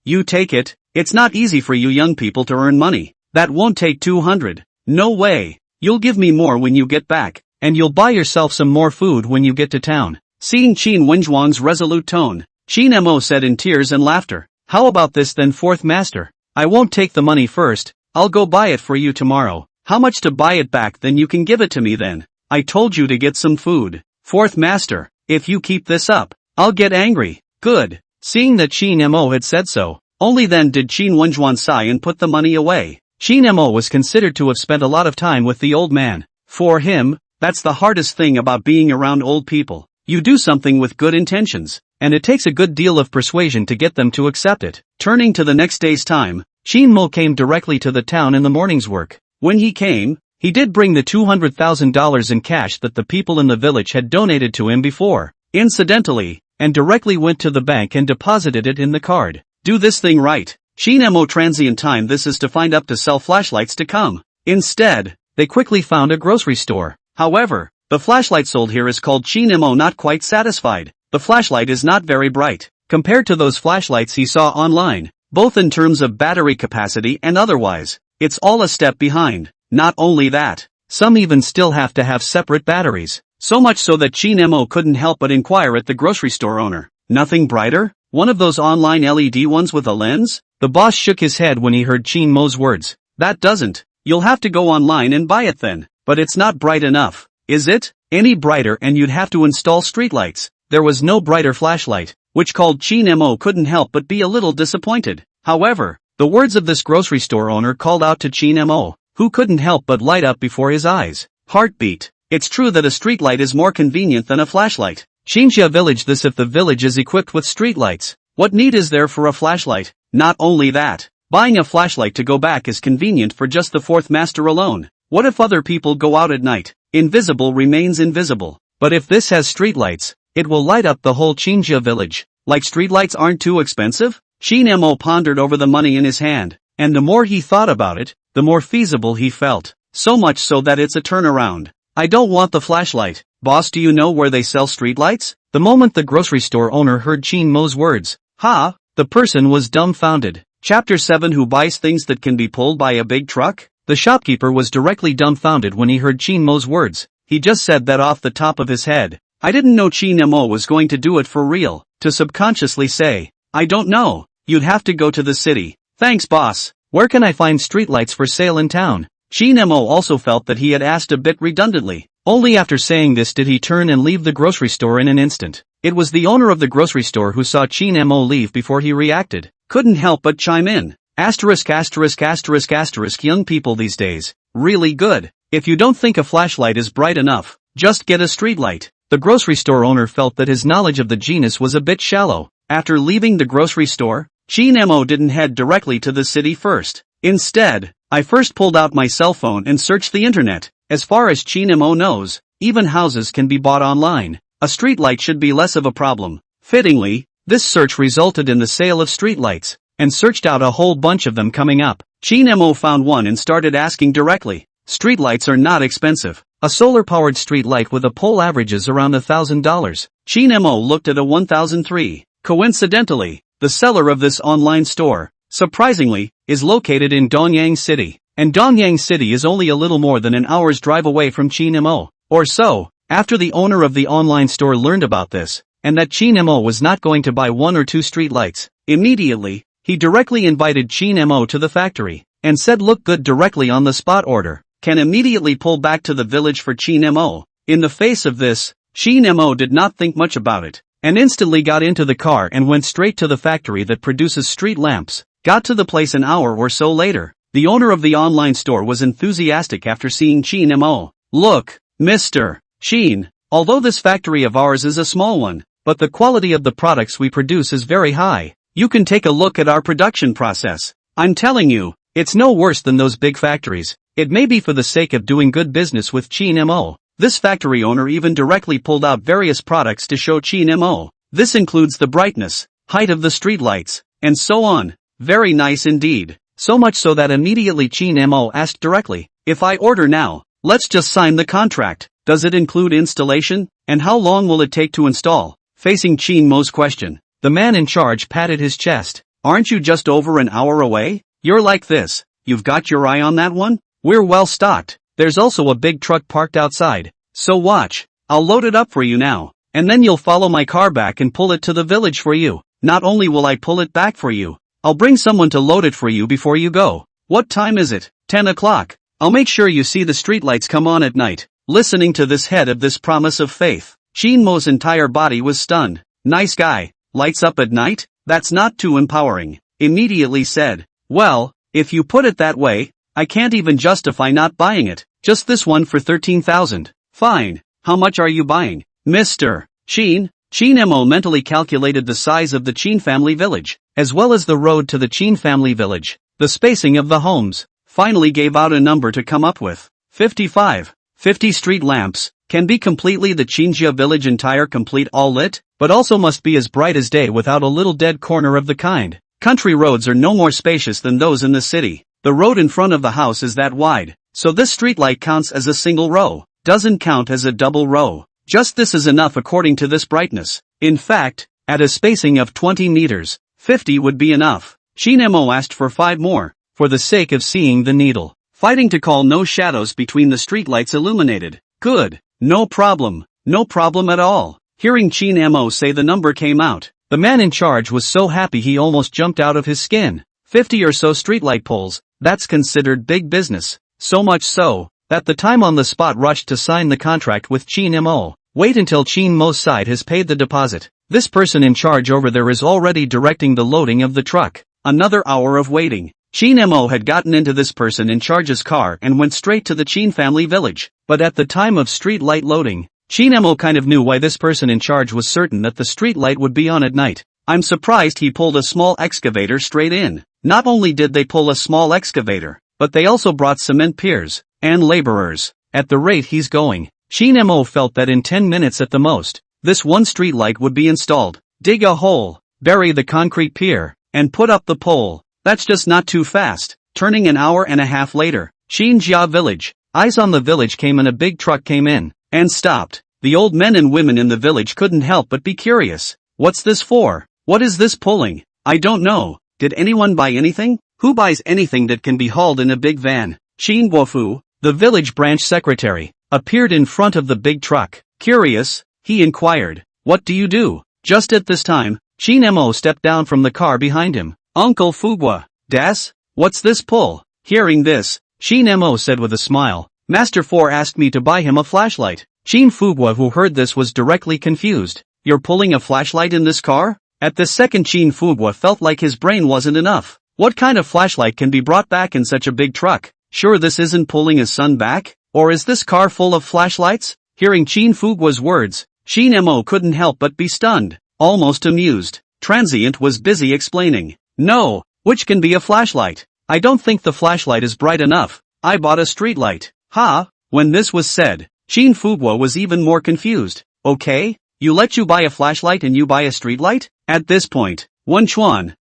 you take it. It's not easy for you young people to earn money. That won't take 200. No way. You'll give me more when you get back, and you'll buy yourself some more food when you get to town. Seeing Chin Wenjuan's resolute tone, Chin Mo said in tears and laughter. How about this then fourth master? I won't take the money first. I'll go buy it for you tomorrow. How much to buy it back then you can give it to me then. I told you to get some food. Fourth master, if you keep this up, I'll get angry. Good. Seeing that Chin Mo had said so, only then did Chin Wenjuan sigh and put the money away. Chin Mo was considered to have spent a lot of time with the old man. For him, that's the hardest thing about being around old people. You do something with good intentions, and it takes a good deal of persuasion to get them to accept it. Turning to the next day's time, Chin Mo came directly to the town in the morning's work. When he came, he did bring the $200,000 in cash that the people in the village had donated to him before, incidentally, and directly went to the bank and deposited it in the card. Do this thing right. Chin Mo transient time this is to find up to sell flashlights to come. Instead, they quickly found a grocery store. However, the flashlight sold here is called Chin Mo not quite satisfied. The flashlight is not very bright, compared to those flashlights he saw online, both in terms of battery capacity and otherwise. It's all a step behind. Not only that, some even still have to have separate batteries. So much so that Chin Mo couldn't help but inquire at the grocery store owner. Nothing brighter? One of those online LED ones with a lens? The boss shook his head when he heard Chin Mo's words. That doesn't. You'll have to go online and buy it then. But it's not bright enough, is it? Any brighter and you'd have to install streetlights. There was no brighter flashlight, which called Chin Mo couldn't help but be a little disappointed. However, the words of this grocery store owner called out to Chin Mo, who couldn't help but light up before his eyes. Heartbeat. It's true that a streetlight is more convenient than a flashlight. Chinjia village. This if the village is equipped with streetlights. What need is there for a flashlight? Not only that, buying a flashlight to go back is convenient for just the fourth master alone. What if other people go out at night? Invisible remains invisible. But if this has streetlights, it will light up the whole Chinjia village. Like streetlights aren't too expensive? Chin Mo pondered over the money in his hand, and the more he thought about it, the more feasible he felt. So much so that it's a turnaround. I don't want the flashlight. Boss, do you know where they sell streetlights? The moment the grocery store owner heard Chin Mo's words, the person was dumbfounded. Chapter 7. Who buys things that can be pulled by a big truck? The shopkeeper was directly dumbfounded when he heard Chin Mo's words. He just said that off the top of his head. I didn't know Chin Mo was going to do it for real. To subconsciously say, I don't know. You'd have to go to the city. Thanks, boss. Where can I find streetlights for sale in town? Chin Mo also felt that he had asked a bit redundantly. Only after saying this did he turn and leave the grocery store in an instant. It was the owner of the grocery store who saw Chin Mo leave before he reacted. Couldn't help but chime in. Asterisk asterisk asterisk asterisk. Young people these days, really good. If you don't think a flashlight is bright enough, just get a streetlight. The grocery store owner felt that his knowledge of the genus was a bit shallow. After leaving the grocery store, Chin Mo didn't head directly to the city first. Instead, I first pulled out my cell phone and searched the internet. As far as Chin Mo knows, even houses can be bought online. A streetlight should be less of a problem. Fittingly, this search resulted in the sale of streetlights, and searched out a whole bunch of them coming up. Chin Mo found one and started asking directly. Streetlights are not expensive. A solar-powered streetlight with a pole averages around $1,000. Chin Mo looked at a $1,003. Coincidentally, the seller of this online store, surprisingly, is located in Donyang City. And Donyang City is only a little more than an hour's drive away from Chin Mo. Or so. After the owner of the online store learned about this, and that Chin Mo was not going to buy one or two streetlights, immediately, he directly invited Chin Mo to the factory, and said look good directly on the spot order. Can immediately pull back to the village for Chin Mo. In the face of this, Chin Mo did not think much about it, and instantly got into the car and went straight to the factory that produces street lamps. Got to the place an hour or so later. The owner of the online store was enthusiastic after seeing Chin Mo. Look, Mr. Chin, although this factory of ours is a small one, but the quality of the products we produce is very high. You can take a look at our production process. I'm telling you, it's no worse than those big factories. It may be for the sake of doing good business with Chin Mo. This factory owner even directly pulled out various products to show Chin Mo. This includes the brightness, height of the streetlights, and so on. Very nice indeed. So much so that immediately Chin Mo asked directly, if I order now, let's just sign the contract. Does it include installation? And how long will it take to install? Facing Chin Mo's question, the man in charge patted his chest. Aren't you just over an hour away? You're like this. You've got your eye on that one? We're well stocked. There's also a big truck parked outside. So watch. I'll load it up for you now. And then you'll follow my car back and pull it to the village for you. Not only will I pull it back for you, I'll bring someone to load it for you before you go. What time is it? 10 o'clock. I'll make sure you see the streetlights come on at night. Listening to this head of this promise of faith, Chin Mo's entire body was stunned. Nice guy. Lights up at night? That's not too empowering. Immediately said, well, if you put it that way, I can't even justify not buying it. Just this one for 13,000. Fine. How much are you buying? Mr. Chin? Chin Mo mentally calculated the size of the Chin family village, as well as the road to the Chin family village, the spacing of the homes, finally gave out a number to come up with. 55. 50 street lamps. Can be completely the Chinjia village entire complete all lit, but also must be as bright as day without a little dead corner of the kind. Country roads are no more spacious than those in the city. The road in front of the house is that wide, so this streetlight counts as a single row, doesn't count as a double row. Just this is enough according to this brightness. In fact, at a spacing of 20 meters, 50 would be enough. Chin Mo asked for 5 more, for the sake of seeing the needle. fighting to call no shadows between the streetlights illuminated. Good. No problem. No problem at all. Hearing Chin Mo say the number came out, the man in charge was so happy he almost jumped out of his skin. 50 or so streetlight poles, that's considered big business. So much so, that the time on the spot rushed to sign the contract with Chin Mo. Wait until Chin Mo's side has paid the deposit. This person in charge over there is already directing the loading of the truck. Another hour of waiting. Chin Mo had gotten into this person in charge's car and went straight to the Chin family village. But at the time of street light loading, Chin Mo kind of knew why this person in charge was certain that the street light would be on at night. I'm surprised he pulled a small excavator straight in. Not only did they pull a small excavator, but they also brought cement piers and laborers. At the rate he's going, Chin Mo felt that in 10 minutes at the most, this one street light would be installed. Dig a hole, bury the concrete pier, and put up the pole. That's just not too fast. Turning an hour and a half later, Xinjia village. Eyes on the village came and a big truck came in and stopped. The old men and women in the village couldn't help but be curious. What's this for? What is this pulling? I don't know. Did anyone buy anything? Who buys anything that can be hauled in a big van? Qin Guofu, the village branch secretary, appeared in front of the big truck. Curious, he inquired, what do you do? Just at this time, Chin Mo stepped down from the car behind him. Uncle Fugua, das? What's this pull? Hearing this, Chin Mo said with a smile, Master Four asked me to buy him a flashlight. Chin Fugua, who heard this, was directly confused. You're pulling a flashlight in this car? At this second, Chin Fugua felt like his brain wasn't enough. What kind of flashlight can be brought back in such a big truck? Sure this isn't pulling his son back? Or is this car full of flashlights? Hearing Chin Fugua's words, Chin Mo couldn't help but be stunned, almost amused. Transient was busy explaining. No, which can be a flashlight? I don't think the flashlight is bright enough. I bought a streetlight. Ha? When this was said, Chin Fugua was even more confused. Okay, you let you buy a flashlight and you buy a streetlight? At this point, one chuan,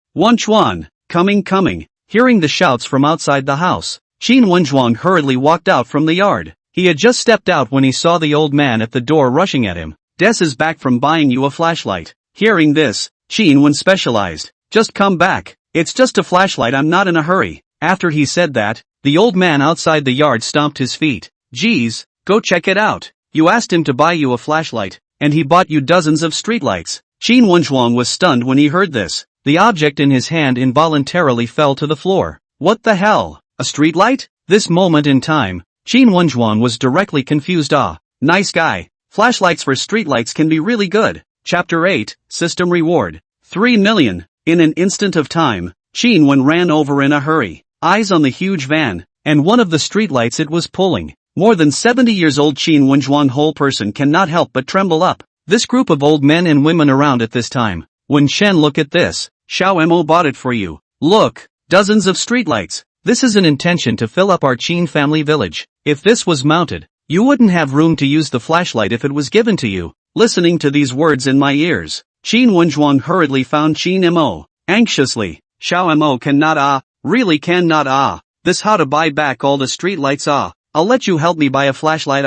coming. Hearing the shouts from outside the house, Qin Wenjuan hurriedly walked out from the yard. He had just stepped out when he saw the old man at the door rushing at him. Des is back from buying you a flashlight. Hearing this, Qin Wen specialized. Just come back. It's just a flashlight, I'm not in a hurry. After he said that, the old man outside the yard stomped his feet. Geez, go check it out. You asked him to buy you a flashlight, and he bought you dozens of streetlights. Qin Wenjuan was stunned when he heard this. The object in his hand involuntarily fell to the floor. What the hell? A streetlight? This moment in time, Qin Wenjuan was directly confused. Nice guy. Flashlights for streetlights can be really good. Chapter 8, System Reward. 3 million. In an instant of time, Qin Wen ran over in a hurry. Eyes on the huge van, and one of the streetlights it was pulling. More than 70 years old Qin Wenjuan whole person cannot help but tremble up. This group of old men and women around at this time. When Shen, look at this. Xiao Mo bought it for you. Look, dozens of streetlights. This is an intention to fill up our Qin family village. If this was mounted, you wouldn't have room to use the flashlight if it was given to you. Listening to these words in my ears, Qin Wenjuan hurriedly found Qin Mo. Anxiously, Xiao Mo cannot really cannot this how to buy back all the streetlights I'll let you help me buy a flashlight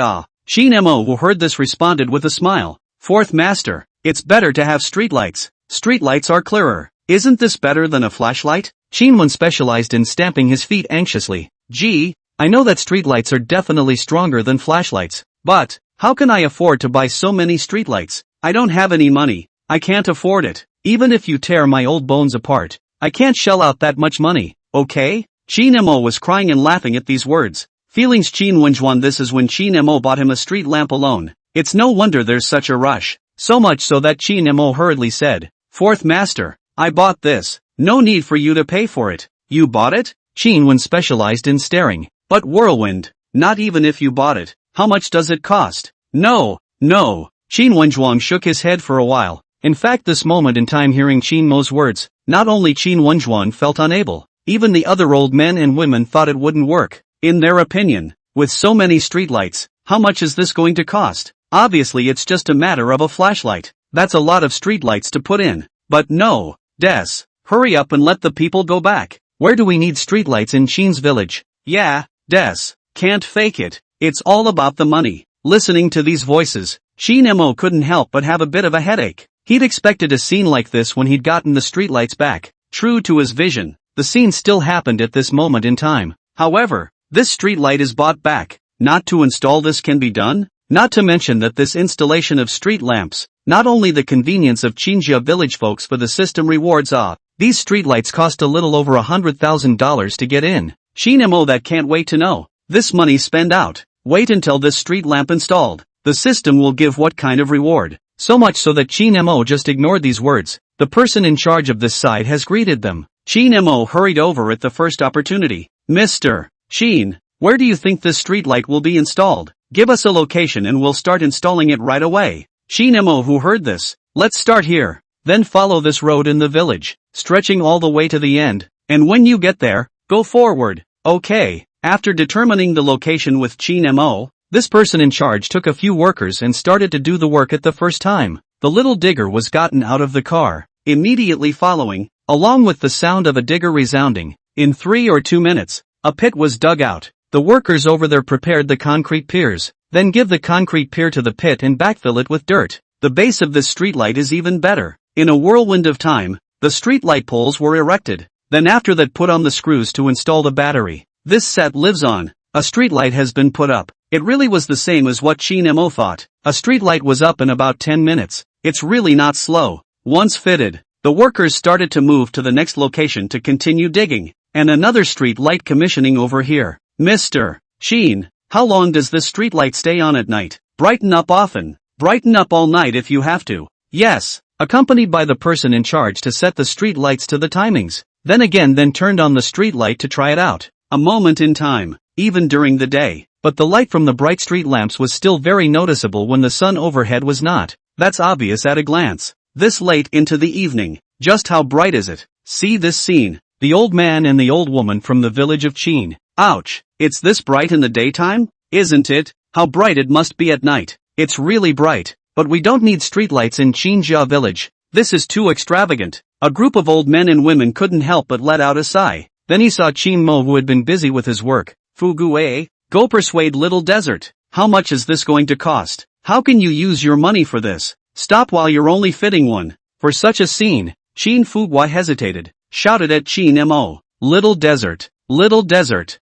Qin Mo, who heard this, responded with a smile. Fourth master, it's better to have streetlights. Streetlights are clearer. Isn't this better than a flashlight? Qin Wen specialized in stamping his feet anxiously. Gee, I know that streetlights are definitely stronger than flashlights, but how can I afford to buy so many streetlights? I don't have any money. I can't afford it. Even if you tear my old bones apart, I can't shell out that much money, okay? Qin Mo was crying and laughing at these words. Feelings Qin Wenjuan. This is when Qin Mo bought him a street lamp alone. It's no wonder there's such a rush. So much so that Qin Mo hurriedly said, Fourth master, I bought this. No need for you to pay for it. You bought it? Qin Wen specialized in staring. But whirlwind, not even if you bought it. How much does it cost? No. Qin Wenjuan shook his head for a while. In fact, this moment in time, hearing Qin Mo's words, not only Qin Wenjuan felt unable, even the other old men and women thought it wouldn't work. In their opinion, with so many streetlights, how much is this going to cost? Obviously it's just a matter of a flashlight. That's a lot of streetlights to put in. But no, Des, hurry up and let the people go back. Where do we need streetlights in Qin's village? Yeah, Des, can't fake it. It's all about the money. Listening to these voices, Qin Mo couldn't help but have a bit of a headache. He'd expected a scene like this when he'd gotten the streetlights back. True to his vision, the scene still happened at this moment in time. However, This street light is bought back. Not to install this can be done? Not to mention that this installation of street lamps, not only the convenience of Chinjia village folks for the system rewards these streetlights cost a little over $100,000 to get in. Shinemo that can't wait to know. This money spend out. Wait until this street lamp installed. The system will give what kind of reward. So much so that Shinemo just ignored these words. The person in charge of this side has greeted them. Shinemo hurried over at the first opportunity. Mr. Shin, where do you think this streetlight will be installed? Give us a location and we'll start installing it right away. Shinemo who heard this. Let's start here. Then follow this road in the village, stretching all the way to the end, and when you get there, go forward. Okay. After determining the location with Shinemo, this person in charge took a few workers and started to do the work at the first time. The little digger was gotten out of the car. Immediately following, along with the sound of a digger resounding, in 3 or 2 minutes, a pit was dug out. The workers over there prepared the concrete piers, then give the concrete pier to the pit and backfill it with dirt. The base of this streetlight is even better. In a whirlwind of time, the streetlight poles were erected. Then after that put on the screws to install the battery. This set lives on. A streetlight has been put up. It really was the same as what Shinemo thought. A streetlight was up in about 10 minutes. It's really not slow. Once fitted, the workers started to move to the next location to continue digging. And another street light commissioning over here. Mr. Shin, how long does this street light stay on at night? Brighten up often. Brighten up all night if you have to. Yes. Accompanied by the person in charge to set the street lights to the timings. Then turned on the street light to try it out. A moment in time, even during the day. But the light from the bright street lamps was still very noticeable when the sun overhead was not. That's obvious at a glance. This late into the evening, just how bright is it? See this scene. The old man and the old woman from the village of Chin. Ouch, it's this bright in the daytime? Isn't it? How bright it must be at night. It's really bright. But we don't need streetlights in Chinjia village. This is too extravagant. A group of old men and women couldn't help but let out a sigh. Then he saw Chinmo who had been busy with his work. Fugue, go persuade little desert. How much is this going to cost? How can you use your money for this? Stop while you're only fitting one. For such a scene, Shin Fugwa hesitated, shouted at Shinmo. Little desert,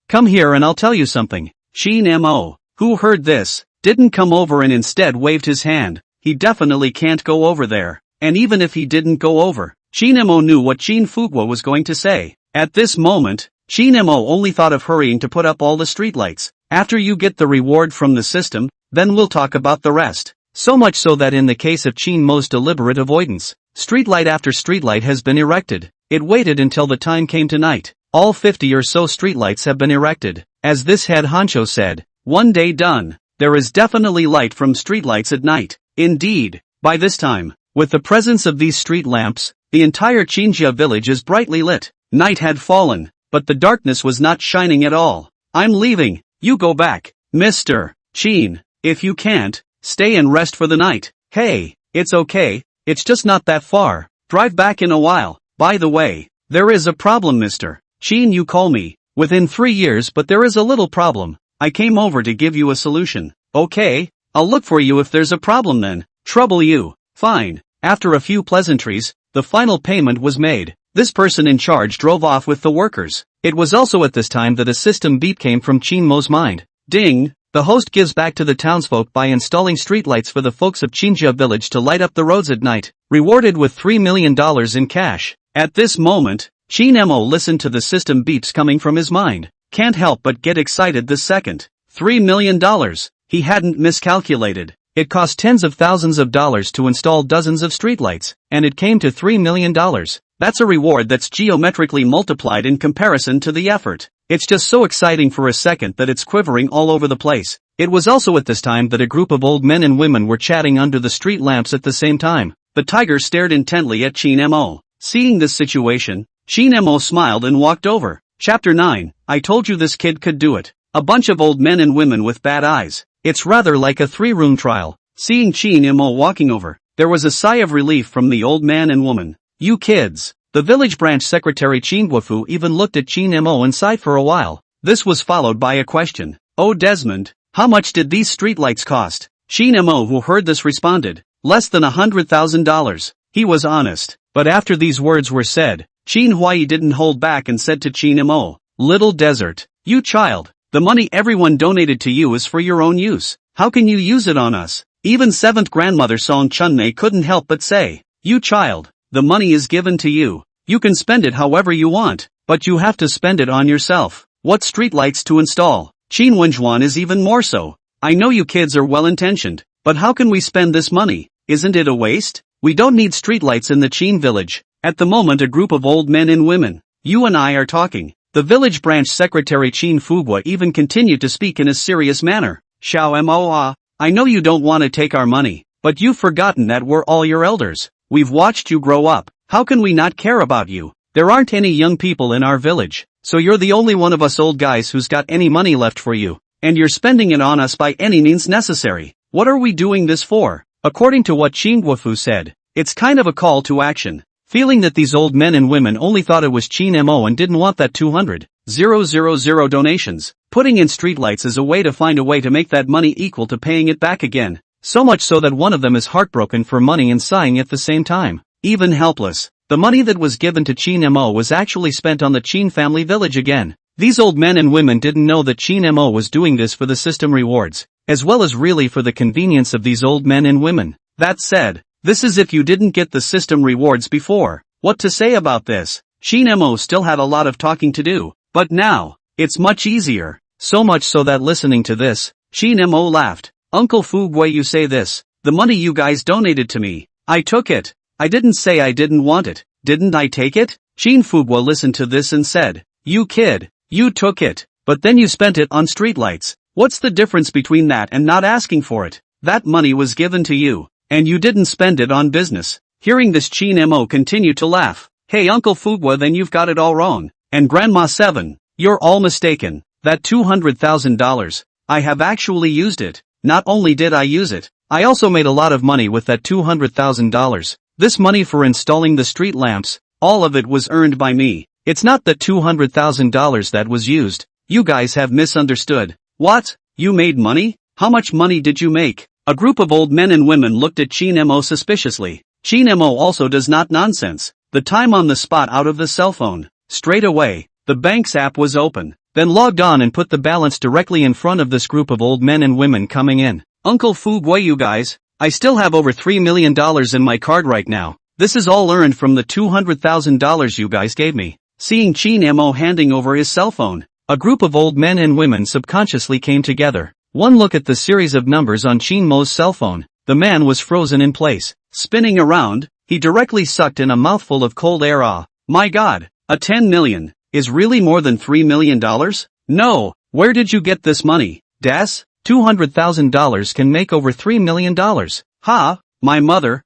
come here and I'll tell you something. Shinmo, who heard this, didn't come over and instead waved his hand. He definitely can't go over there. And even if he didn't go over, Shinemo knew what Shin Fugwa was going to say. At this moment, Shinemo only thought of hurrying to put up all the streetlights. After you get the reward from the system, then we'll talk about the rest. So much so that in the case of Shinmo's deliberate avoidance, streetlight after streetlight has been erected. It waited until the time came to night. All 50 or so streetlights have been erected. As this head honcho said, one day done. There is definitely light from streetlights at night. Indeed, by this time, with the presence of these street lamps, the entire Chinjia village is brightly lit. Night had fallen, but the darkness was not shining at all. I'm leaving, you go back. Mr. Shin, if you can't, stay and rest for the night. Hey, it's okay, it's just not that far. Drive back in a while. By the way, there is a problem, Mr. Shin, you call me within 3 years, but there is a little problem. I came over to give you a solution. Okay, I'll look for you if there's a problem then. Trouble you. Fine. After a few pleasantries, the final payment was made. This person in charge drove off with the workers. It was also at this time that a system beep came from Chinmo's mind. Ding! The host gives back to the townsfolk by installing streetlights for the folks of Chinjia village to light up the roads at night, rewarded with $3 million in cash. At this moment, Shinemo listened to the system beeps coming from his mind. Can't help but get excited this second. $3 million. He hadn't miscalculated. It cost tens of thousands of dollars to install dozens of streetlights, and it came to $3 million. That's a reward that's geometrically multiplied in comparison to the effort. It's just so exciting for a second that it's quivering all over the place. It was also at this time that a group of old men and women were chatting under the street lamps at the same time. The tiger stared intently at Shinemo. Seeing this situation, Shinemo smiled and walked over. Chapter 9, I told you this kid could do it. A bunch of old men and women with bad eyes. It's rather like a 3-room trial. Seeing Shinemo walking over, there was a sigh of relief from the old man and woman. You kids. The village branch secretary Chingwafu even looked at Shinemo and sighed for a while. This was followed by a question. Oh Desmond, how much did these streetlights cost? Shinemo who heard this responded, less than $100,000. He was honest. But after these words were said, Shin Huai didn't hold back and said to Shinemo, Little Desert, you child, The money everyone donated to you is for your own use. How can you use it on us? Even 7th grandmother Song Chunmei couldn't help but say, "You child, the money is given to you. You can spend it however you want, but you have to spend it on yourself. What streetlights to install? Qin Wenjuan is even more so. I know you kids are well-intentioned, but how can we spend this money? Isn't it a waste? We don't need streetlights in the Qin village." At the moment a group of old men and women, you and I are talking. The village branch secretary Qin Fugua even continued to speak in a serious manner. "Xiao Moa, I know you don't want to take our money, but you've forgotten that we're all your elders. We've watched you grow up. How can we not care about you? There aren't any young people in our village, so you're the only one of us old guys who's got any money left for you, and you're spending it on us by any means necessary. What are we doing this for?" According to what Qin Guofu said, it's kind of a call to action. Feeling that these old men and women only thought it was Qin Mo and didn't want that 200,000 donations, putting in streetlights as a way to find a way to make that money equal to paying it back again. So much so that one of them is heartbroken for money and sighing at the same time. Even helpless, the money that was given to Qin Mo was actually spent on the Qin family village again. These old men and women didn't know that Qin Mo was doing this for the system rewards, as well as really for the convenience of these old men and women. That said, this is if you didn't get the system rewards before. What to say about this? Qin Mo still had a lot of talking to do, but now, it's much easier. So much so that listening to this, Qin Mo laughed. "Uncle Fu Gui, you say this, the money you guys donated to me, I took it. I didn't say I didn't want it, didn't I take it?" Qin Fugua listened to this and said, "You kid, you took it, but then you spent it on streetlights. What's the difference between that and not asking for it? That money was given to you, and you didn't spend it on business." Hearing this, Qin Mo continued to laugh. "Hey Uncle Fugua, then you've got it all wrong. And Grandma 7, you're all mistaken. That $200,000, I have actually used it. Not only did I use it, I also made a lot of money with that $200,000. This money for installing the street lamps, all of it was earned by me. It's not the $200,000 that was used. You guys have misunderstood." "What? You made money? How much money did you make?" A group of old men and women looked at Qin Mo suspiciously. Qin Mo also does not nonsense. The time on the spot out of the cell phone. Straight away, the bank's app was open, then logged on and put the balance directly in front of this group of old men and women coming in. "Uncle Fu Gui, you guys, I still have over $3 million in my card right now. This is all earned from the $200,000 you guys gave me." Seeing Qin Mo handing over his cell phone, a group of old men and women subconsciously came together. One look at the series of numbers on Qin Mo's cell phone. The man was frozen in place. Spinning around, he directly sucked in a mouthful of cold air. "Ah, my God, a 10 million, is really more than $3 million? No, where did you get this money, Das? $200,000 can make over $3 million. Ha, my mother,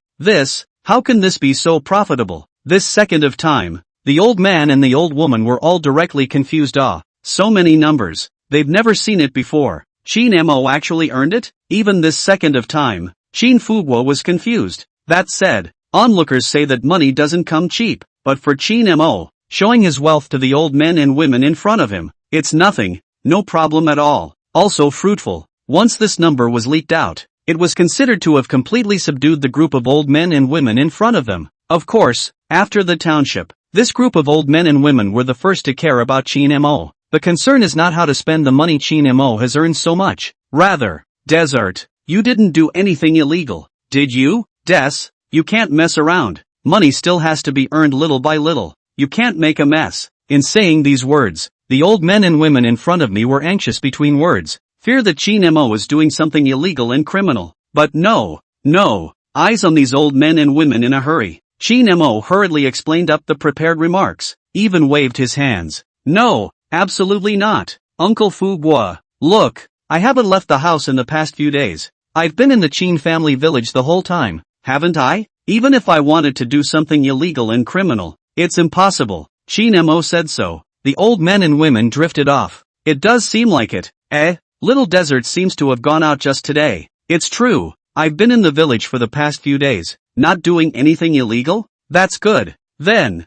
how can this be so profitable?" This second of time, the old man and the old woman were all directly confused. Ah, so many numbers, they've never seen it before. Qin Mo actually earned it? Even this second of time, Qin Fugua was confused. That said, onlookers say that money doesn't come cheap, but for Qin Mo, showing his wealth to the old men and women in front of him, it's nothing, no problem at all, also fruitful. Once this number was leaked out, it was considered to have completely subdued the group of old men and women in front of them. Of course, after the township, this group of old men and women were the first to care about Qin Mo. The concern is not how to spend the money Qin Mo has earned so much. Rather, Desert, you didn't do anything illegal, did you? Des, you can't mess around. Money still has to be earned little by little. You can't make a mess. In saying these words, the old men and women in front of me were anxious between words. Fear that Qin Mo was doing something illegal and criminal. But no, eyes on these old men and women in a hurry. Qin Mo hurriedly explained up the prepared remarks, even waved his hands. "No, absolutely not. Uncle Fu Gua, look, I haven't left the house in the past few days. I've been in the Qin family village the whole time, haven't I? Even if I wanted to do something illegal and criminal, it's impossible." Qin Mo said so. The old men and women drifted off. "It does seem like it, eh? Little Desert seems to have gone out just today. It's true, I've been in the village for the past few days, not doing anything illegal? That's good. Then,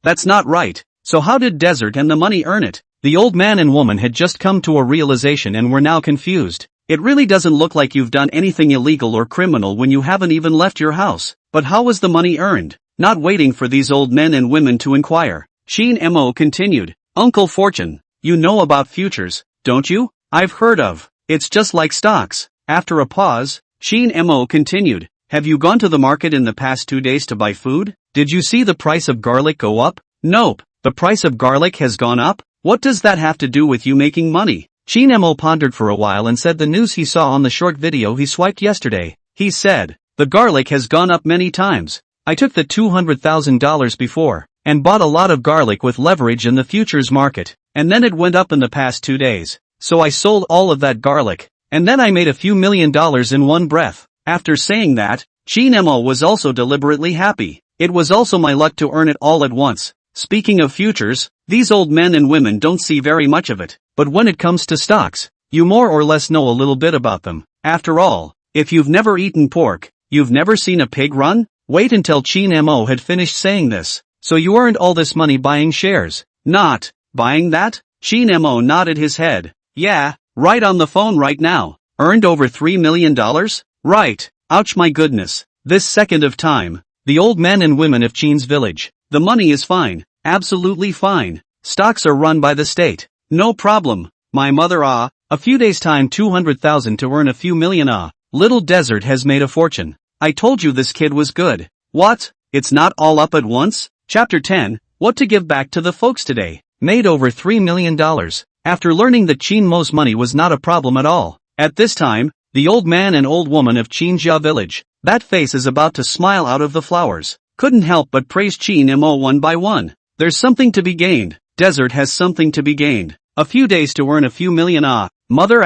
that's not right. So how did Desert and the money earn it?" The old man and woman had just come to a realization and were now confused. "It really doesn't look like you've done anything illegal or criminal when you haven't even left your house. But how was the money earned?" Not waiting for these old men and women to inquire, Qin Mo continued, "Uncle Fortune, you know about futures. don't you? I've heard of. It's just like stocks. After a pause, Shin Mo continued. Have you gone to the market in the past 2 days to buy food? Did you see the price of garlic go up? Nope. The price of garlic has gone up? What does that have to do with you making money? Shin Mo pondered for a while and said the news he saw on the short video he swiped yesterday. He said, the garlic has gone up many times. I took the $200,000 before, and bought a lot of garlic with leverage in the futures market, and then it went up in the past 2 days. So I sold all of that garlic, and then I made a few $1 million in one breath. After saying that, Shin Mo was also deliberately happy. It was also my luck to earn it all at once. Speaking of futures, these old men and women don't see very much of it, but when it comes to stocks, you more or less know a little bit about them. After all, if you've never eaten pork, you've never seen a pig run? Wait until Shin Mo had finished saying this. So you earned all this money buying shares, not buying that? Shin Mo nodded his head. Yeah, right on the phone right now. Earned over $3 million? Right. Ouch, my goodness. This second of time. The old men and women of Chin's village. The money is fine. Absolutely fine. Stocks are run by the state. No problem. My mother a few days time 200,000 to earn a few million Little Desert has made a fortune. I told you this kid was good. What? It's not all up at once? Chapter 10, What to Give Back to the Folks Today. Made over $3 million. After learning that Shin Mo's money was not a problem at all. At this time, the old man and old woman of Chinjia village, that face is about to smile out of the flowers, couldn't help but praise Shin Mo one by one. There's something to be gained. Desert has something to be gained. A few days to earn a few million Mother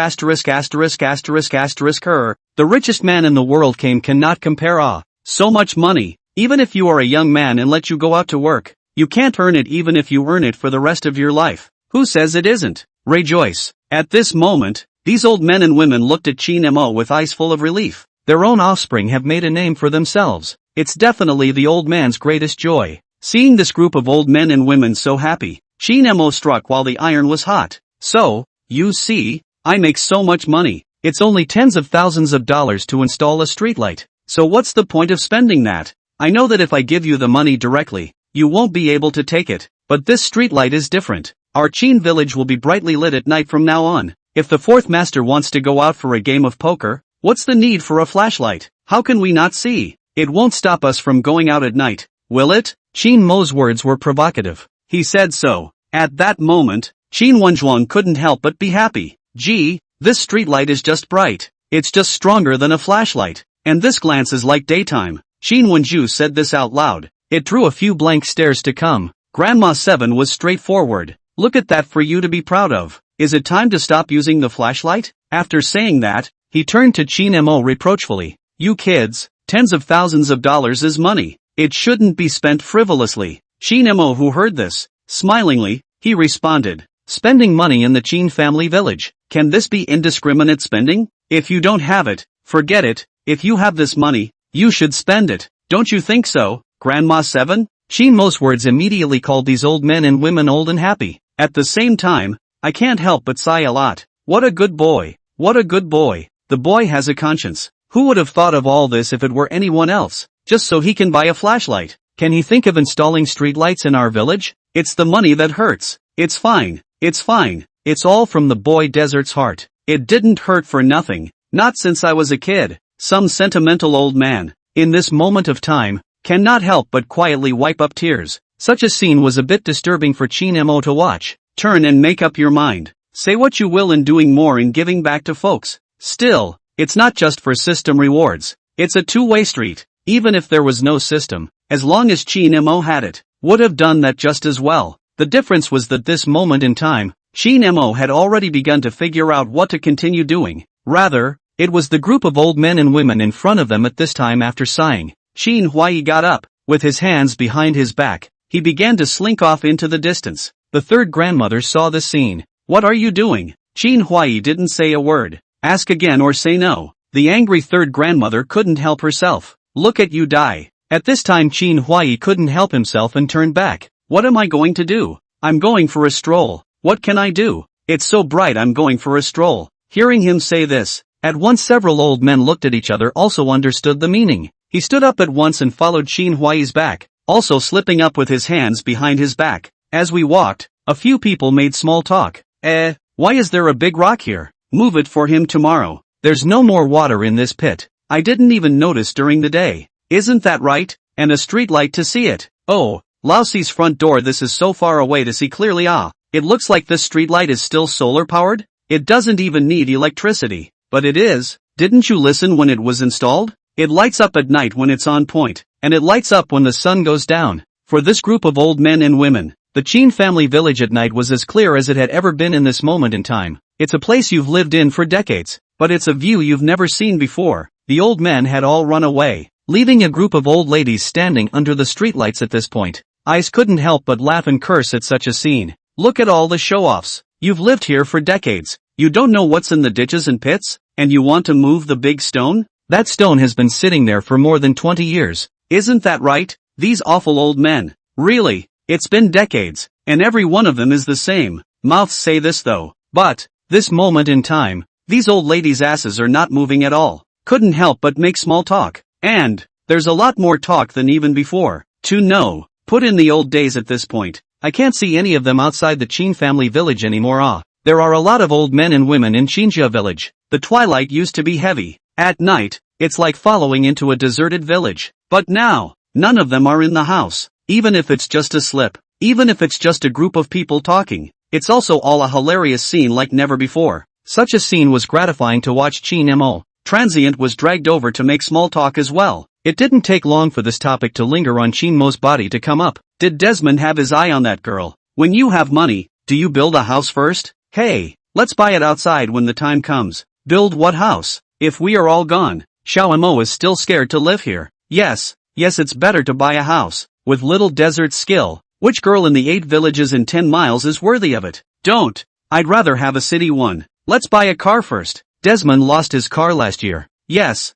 her. The richest man in the world cannot compare so much money. Even if you are a young man and let you go out to work, you can't earn it even if you earn it for the rest of your life. Who says it isn't? Rejoice. At this moment, these old men and women looked at Shin Mo with eyes full of relief. Their own offspring have made a name for themselves. It's definitely the old man's greatest joy. Seeing this group of old men and women so happy, Shin Mo struck while the iron was hot. So, you see, I make so much money. It's only tens of thousands of dollars to install a streetlight. So what's the point of spending that? I know that if I give you the money directly, you won't be able to take it. But this streetlight is different. Our Chin village will be brightly lit at night from now on. If the fourth master wants to go out for a game of poker, what's the need for a flashlight? How can we not see? It won't stop us from going out at night, will it? Shin Mo's words were provocative. He said so. At that moment, Shin Wenzhuang couldn't help but be happy. Gee, this streetlight is just bright. It's just stronger than a flashlight. And this glance is like daytime. Shin Wenzhu said this out loud. It drew a few blank stares to come. Grandma 7 was straightforward. Look at that for you to be proud of. Is it time to stop using the flashlight? After saying that, he turned to Shin Mo reproachfully. You kids, tens of thousands of dollars is money. It shouldn't be spent frivolously. Shin Mo, who heard this, smilingly, he responded. Spending money in the Chin family village. Can this be indiscriminate spending? If you don't have it, forget it. If you have this money, you should spend it. Don't you think so, Grandma 7? Shin Mo's words immediately called these old men and women old and happy. At the same time, I can't help but sigh a lot. What a good boy. What a good boy. The boy has a conscience. Who would have thought of all this if it were anyone else? Just so he can buy a flashlight. Can he think of installing streetlights in our village? It's the money that hurts. It's fine. It's fine. It's all from the boy Desert's heart. It didn't hurt for nothing. Not since I was a kid. Some sentimental old man, in this moment of time, cannot help but quietly wipe up tears. Such a scene was a bit disturbing for Shin Mo to watch. Turn and make up your mind. Say what you will in doing more in giving back to folks. Still, it's not just for system rewards. It's a two-way street. Even if there was no system, as long as Shin Mo had it, would have done that just as well. The difference was that this moment in time, Shin Mo had already begun to figure out what to continue doing. Rather, it was the group of old men and women in front of them at this time. After sighing, Shin Huai got up, with his hands behind his back. He began to slink off into the distance. The third grandmother saw the scene. What are you doing? Shin Huai didn't say a word. Ask again or say no. The angry third grandmother couldn't help herself. Look at you die. At this time Shin Huai couldn't help himself and turned back. What am I going to do? I'm going for a stroll. What can I do? It's so bright, I'm going for a stroll. Hearing him say this, at once several old men looked at each other, also understood the meaning. He stood up at once and followed Shin Huai's back, also slipping up with his hands behind his back. As we walked, a few people made small talk. Why is there a big rock here? Move it for him tomorrow. There's no more water in this pit. I didn't even notice during the day. Isn't that right? And a street light to see it. Oh, Lousie's front door. This is so far away to see clearly. It looks like this street light is still solar powered? It doesn't even need electricity. But it is. Didn't you listen when it was installed? It lights up at night when it's on point, and it lights up when the sun goes down. For this group of old men and women, the Chin family village at night was as clear as it had ever been in this moment in time. It's a place you've lived in for decades, but it's a view you've never seen before. The old men had all run away, leaving a group of old ladies standing under the streetlights at this point. Ice couldn't help but laugh and curse at such a scene. Look at all the show-offs. You've lived here for decades. You don't know what's in the ditches and pits? And you want to move the big stone? That stone has been sitting there for more than 20 years. Isn't that right? These awful old men. Really, it's been decades, and every one of them is the same. Mouths say this though. But, this moment in time, these old ladies' asses are not moving at all. Couldn't help but make small talk. And, there's a lot more talk than even before. Put in the old days at this point. I can't see any of them outside the Chin family village anymore. There are a lot of old men and women in Chinjia village. The twilight used to be heavy. At night, it's like following into a deserted village. But now, none of them are in the house. Even if it's just a slip. Even if it's just a group of people talking. It's also all a hilarious scene like never before. Such a scene was gratifying to watch. Chin Mo, transient, was dragged over to make small talk as well. It didn't take long for this topic to linger on Chin Mo's body to come up. Did Desmond have his eye on that girl? When you have money, do you build a house first? Hey, let's buy it outside when the time comes. Build what house? If we are all gone, Xiao Mo is still scared to live here. Yes, it's better to buy a house. With little desert skill. Which girl in the 8 villages in 10 miles is worthy of it? Don't. I'd rather have a city one. Let's buy a car first. Desmond lost his car last year. Yes,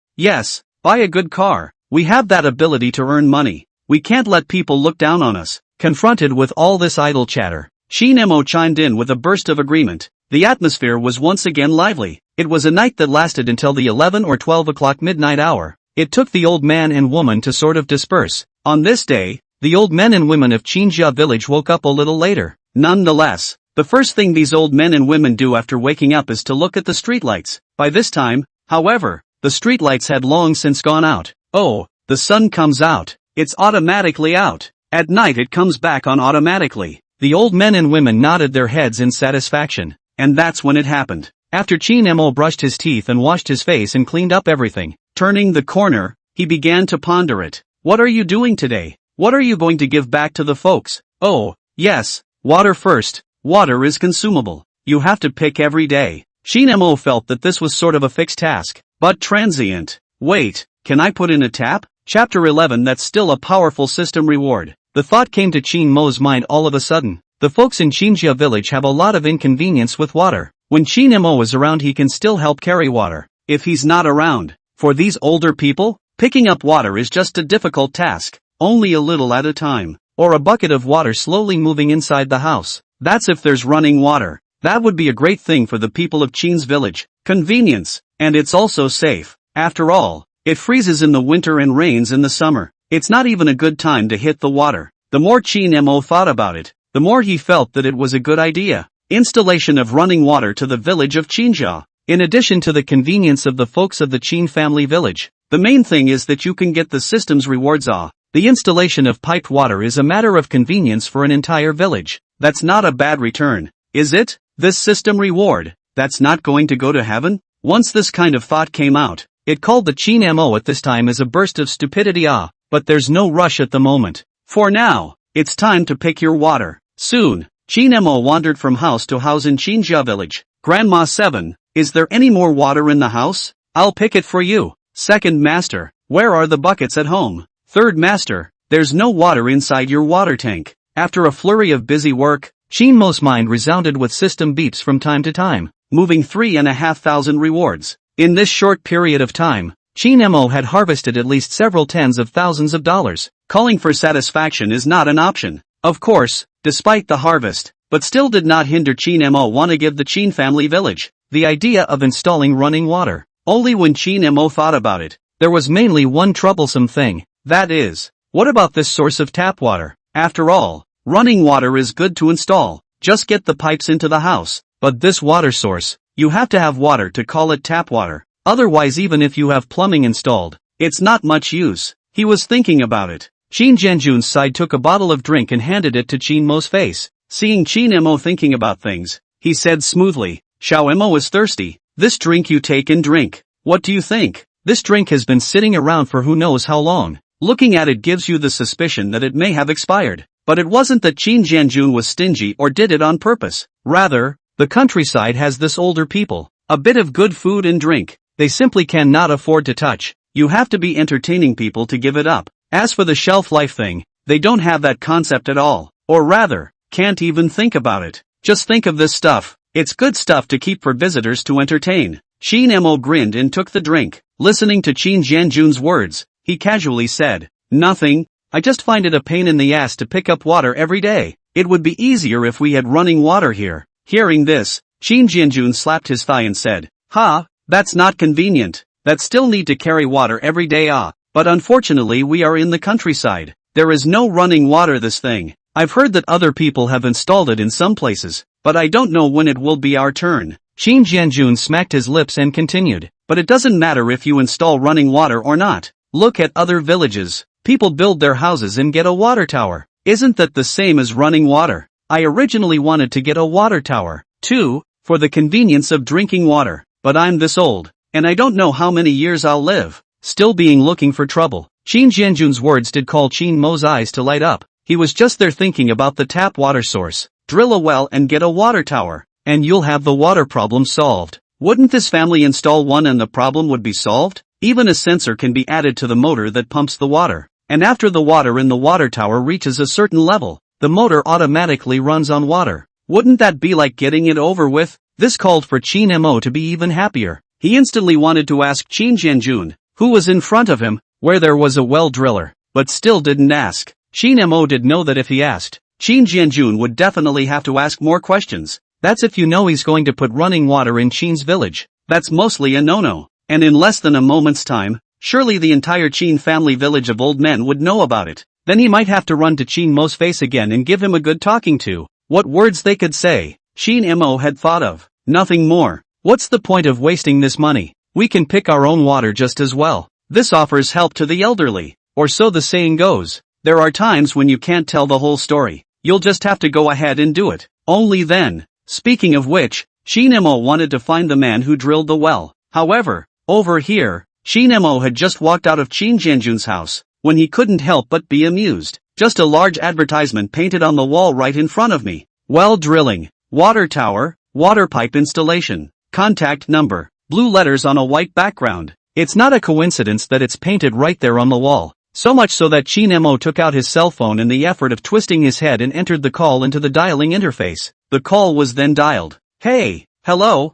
buy a good car. We have that ability to earn money. We can't let people look down on us. Confronted with all this idle chatter, Chin Mo chimed in with a burst of agreement. The atmosphere was once again lively. It was a night that lasted until the 11 or 12 o'clock midnight hour. It took the old man and woman to sort of disperse. On this day, the old men and women of Chinjia village woke up a little later. Nonetheless, the first thing these old men and women do after waking up is to look at the streetlights. By this time, however, the streetlights had long since gone out. Oh, the sun comes out. It's automatically out. At night it comes back on automatically. The old men and women nodded their heads in satisfaction. And that's when it happened. After Chin Mo brushed his teeth and washed his face and cleaned up everything, turning the corner, he began to ponder it. What are you doing today? What are you going to give back to the folks? Oh, yes, water first. Water is consumable. You have to pick every day. Chin Mo felt that this was sort of a fixed task, but transient. Wait, can I put in a tap? Chapter 11. That's still a powerful system reward. The thought came to Chin Mo's mind all of a sudden. The folks in Chinjia village have a lot of inconvenience with water. When Chin Mo is around he can still help carry water. If he's not around, for these older people, picking up water is just a difficult task. Only a little at a time. Or a bucket of water slowly moving inside the house. That's if there's running water. That would be a great thing for the people of Chin's village. Convenience. And it's also safe. After all, it freezes in the winter and rains in the summer. It's not even a good time to hit the water. The more Chin Mo thought about it, the more he felt that it was a good idea. Installation of running water to the village of Chinjia. In addition to the convenience of the folks of the Chin family village, the main thing is that you can get the system's rewards. The installation of piped water is a matter of convenience for an entire village. That's not a bad return, is it? This system reward, that's not going to go to heaven? Once this kind of thought came out, it called the Chin Mo at this time as a burst of stupidity. But there's no rush at the moment. For now, it's time to pick your water. Soon, Chin Mo wandered from house to house in Chinjia village. Grandma 7, is there any more water in the house? I'll pick it for you. Second master, where are the buckets at home? Third master, there's no water inside your water tank. After a flurry of busy work, Chin Mo's mind resounded with system beeps from time to time, moving 3,500 rewards. In this short period of time, Chin Mo had harvested at least several tens of thousands of dollars. Calling for satisfaction is not an option. Of course, despite the harvest, but still did not hinder Chin Mo want to give the Chin family village the idea of installing running water. Only when Chin Mo thought about it, there was mainly one troublesome thing. That is, what about this source of tap water? After all, running water is good to install. Just get the pipes into the house. But this water source, you have to have water to call it tap water. Otherwise, even if you have plumbing installed, it's not much use. He was thinking about it. Qin Jianjun's side took a bottle of drink and handed it to Qin Mo's face. Seeing Qin Mo thinking about things, he said smoothly, Xiao Mo is thirsty. This drink you take and drink. What do you think? This drink has been sitting around for who knows how long. Looking at it gives you the suspicion that it may have expired. But it wasn't that Qin Jianjun was stingy or did it on purpose. Rather, the countryside has this older people. A bit of good food and drink, they simply cannot afford to touch. You have to be entertaining people to give it up. As for the shelf life thing, they don't have that concept at all. Or rather, can't even think about it. Just think of this stuff. It's good stuff to keep for visitors to entertain. Qin Mo grinned and took the drink. Listening to Qin Jianjun's words, he casually said, Nothing. I just find it a pain in the ass to pick up water every day. It would be easier if we had running water here. Hearing this, Qin Jianjun slapped his thigh and said, Ha, that's not convenient. That still need to carry water every day but unfortunately we are in the countryside. There is no running water this thing. I've heard that other people have installed it in some places, but I don't know when it will be our turn. Qin Jianjun smacked his lips and continued, but it doesn't matter if you install running water or not. Look at other villages. People build their houses and get a water tower. Isn't that the same as running water? I originally wanted to get a water tower, too, for the convenience of drinking water, but I'm this old, and I don't know how many years I'll live. Still being looking for trouble. Qin Jianjun's words did call Qin Mo's eyes to light up. He was just there thinking about the tap water source. Drill a well and get a water tower, and you'll have the water problem solved. Wouldn't this family install one and the problem would be solved? Even a sensor can be added to the motor that pumps the water. And after the water in the water tower reaches a certain level, the motor automatically runs on water. Wouldn't that be like getting it over with? This called for Qin Mo to be even happier. He instantly wanted to ask Qin Jianjun, who was in front of him, where there was a well driller, but still didn't ask. Qin Mo did know that if he asked, Qin Jianjun would definitely have to ask more questions. That's if you know he's going to put running water in Qin's village. That's mostly a no-no. And in less than a moment's time, surely the entire Qin family village of old men would know about it. Then he might have to run to Qin Mo's face again and give him a good talking to. What words they could say, Qin Mo had thought of. Nothing more. What's the point of wasting this money? We can pick our own water just as well. This offers help to the elderly. Or so the saying goes. There are times when you can't tell the whole story. You'll just have to go ahead and do it. Only then. Speaking of which, Qin Mo wanted to find the man who drilled the well. However, over here, Qin Mo had just walked out of Qin Jianjun's house, when he couldn't help but be amused. Just a large advertisement painted on the wall right in front of me. Well drilling, water tower, water pipe installation, contact number, blue letters on a white background. It's not a coincidence that it's painted right there on the wall. So much so that Qin Mo took out his cell phone in the effort of twisting his head and entered the call into the dialing interface. The call was then dialed. Hey, hello,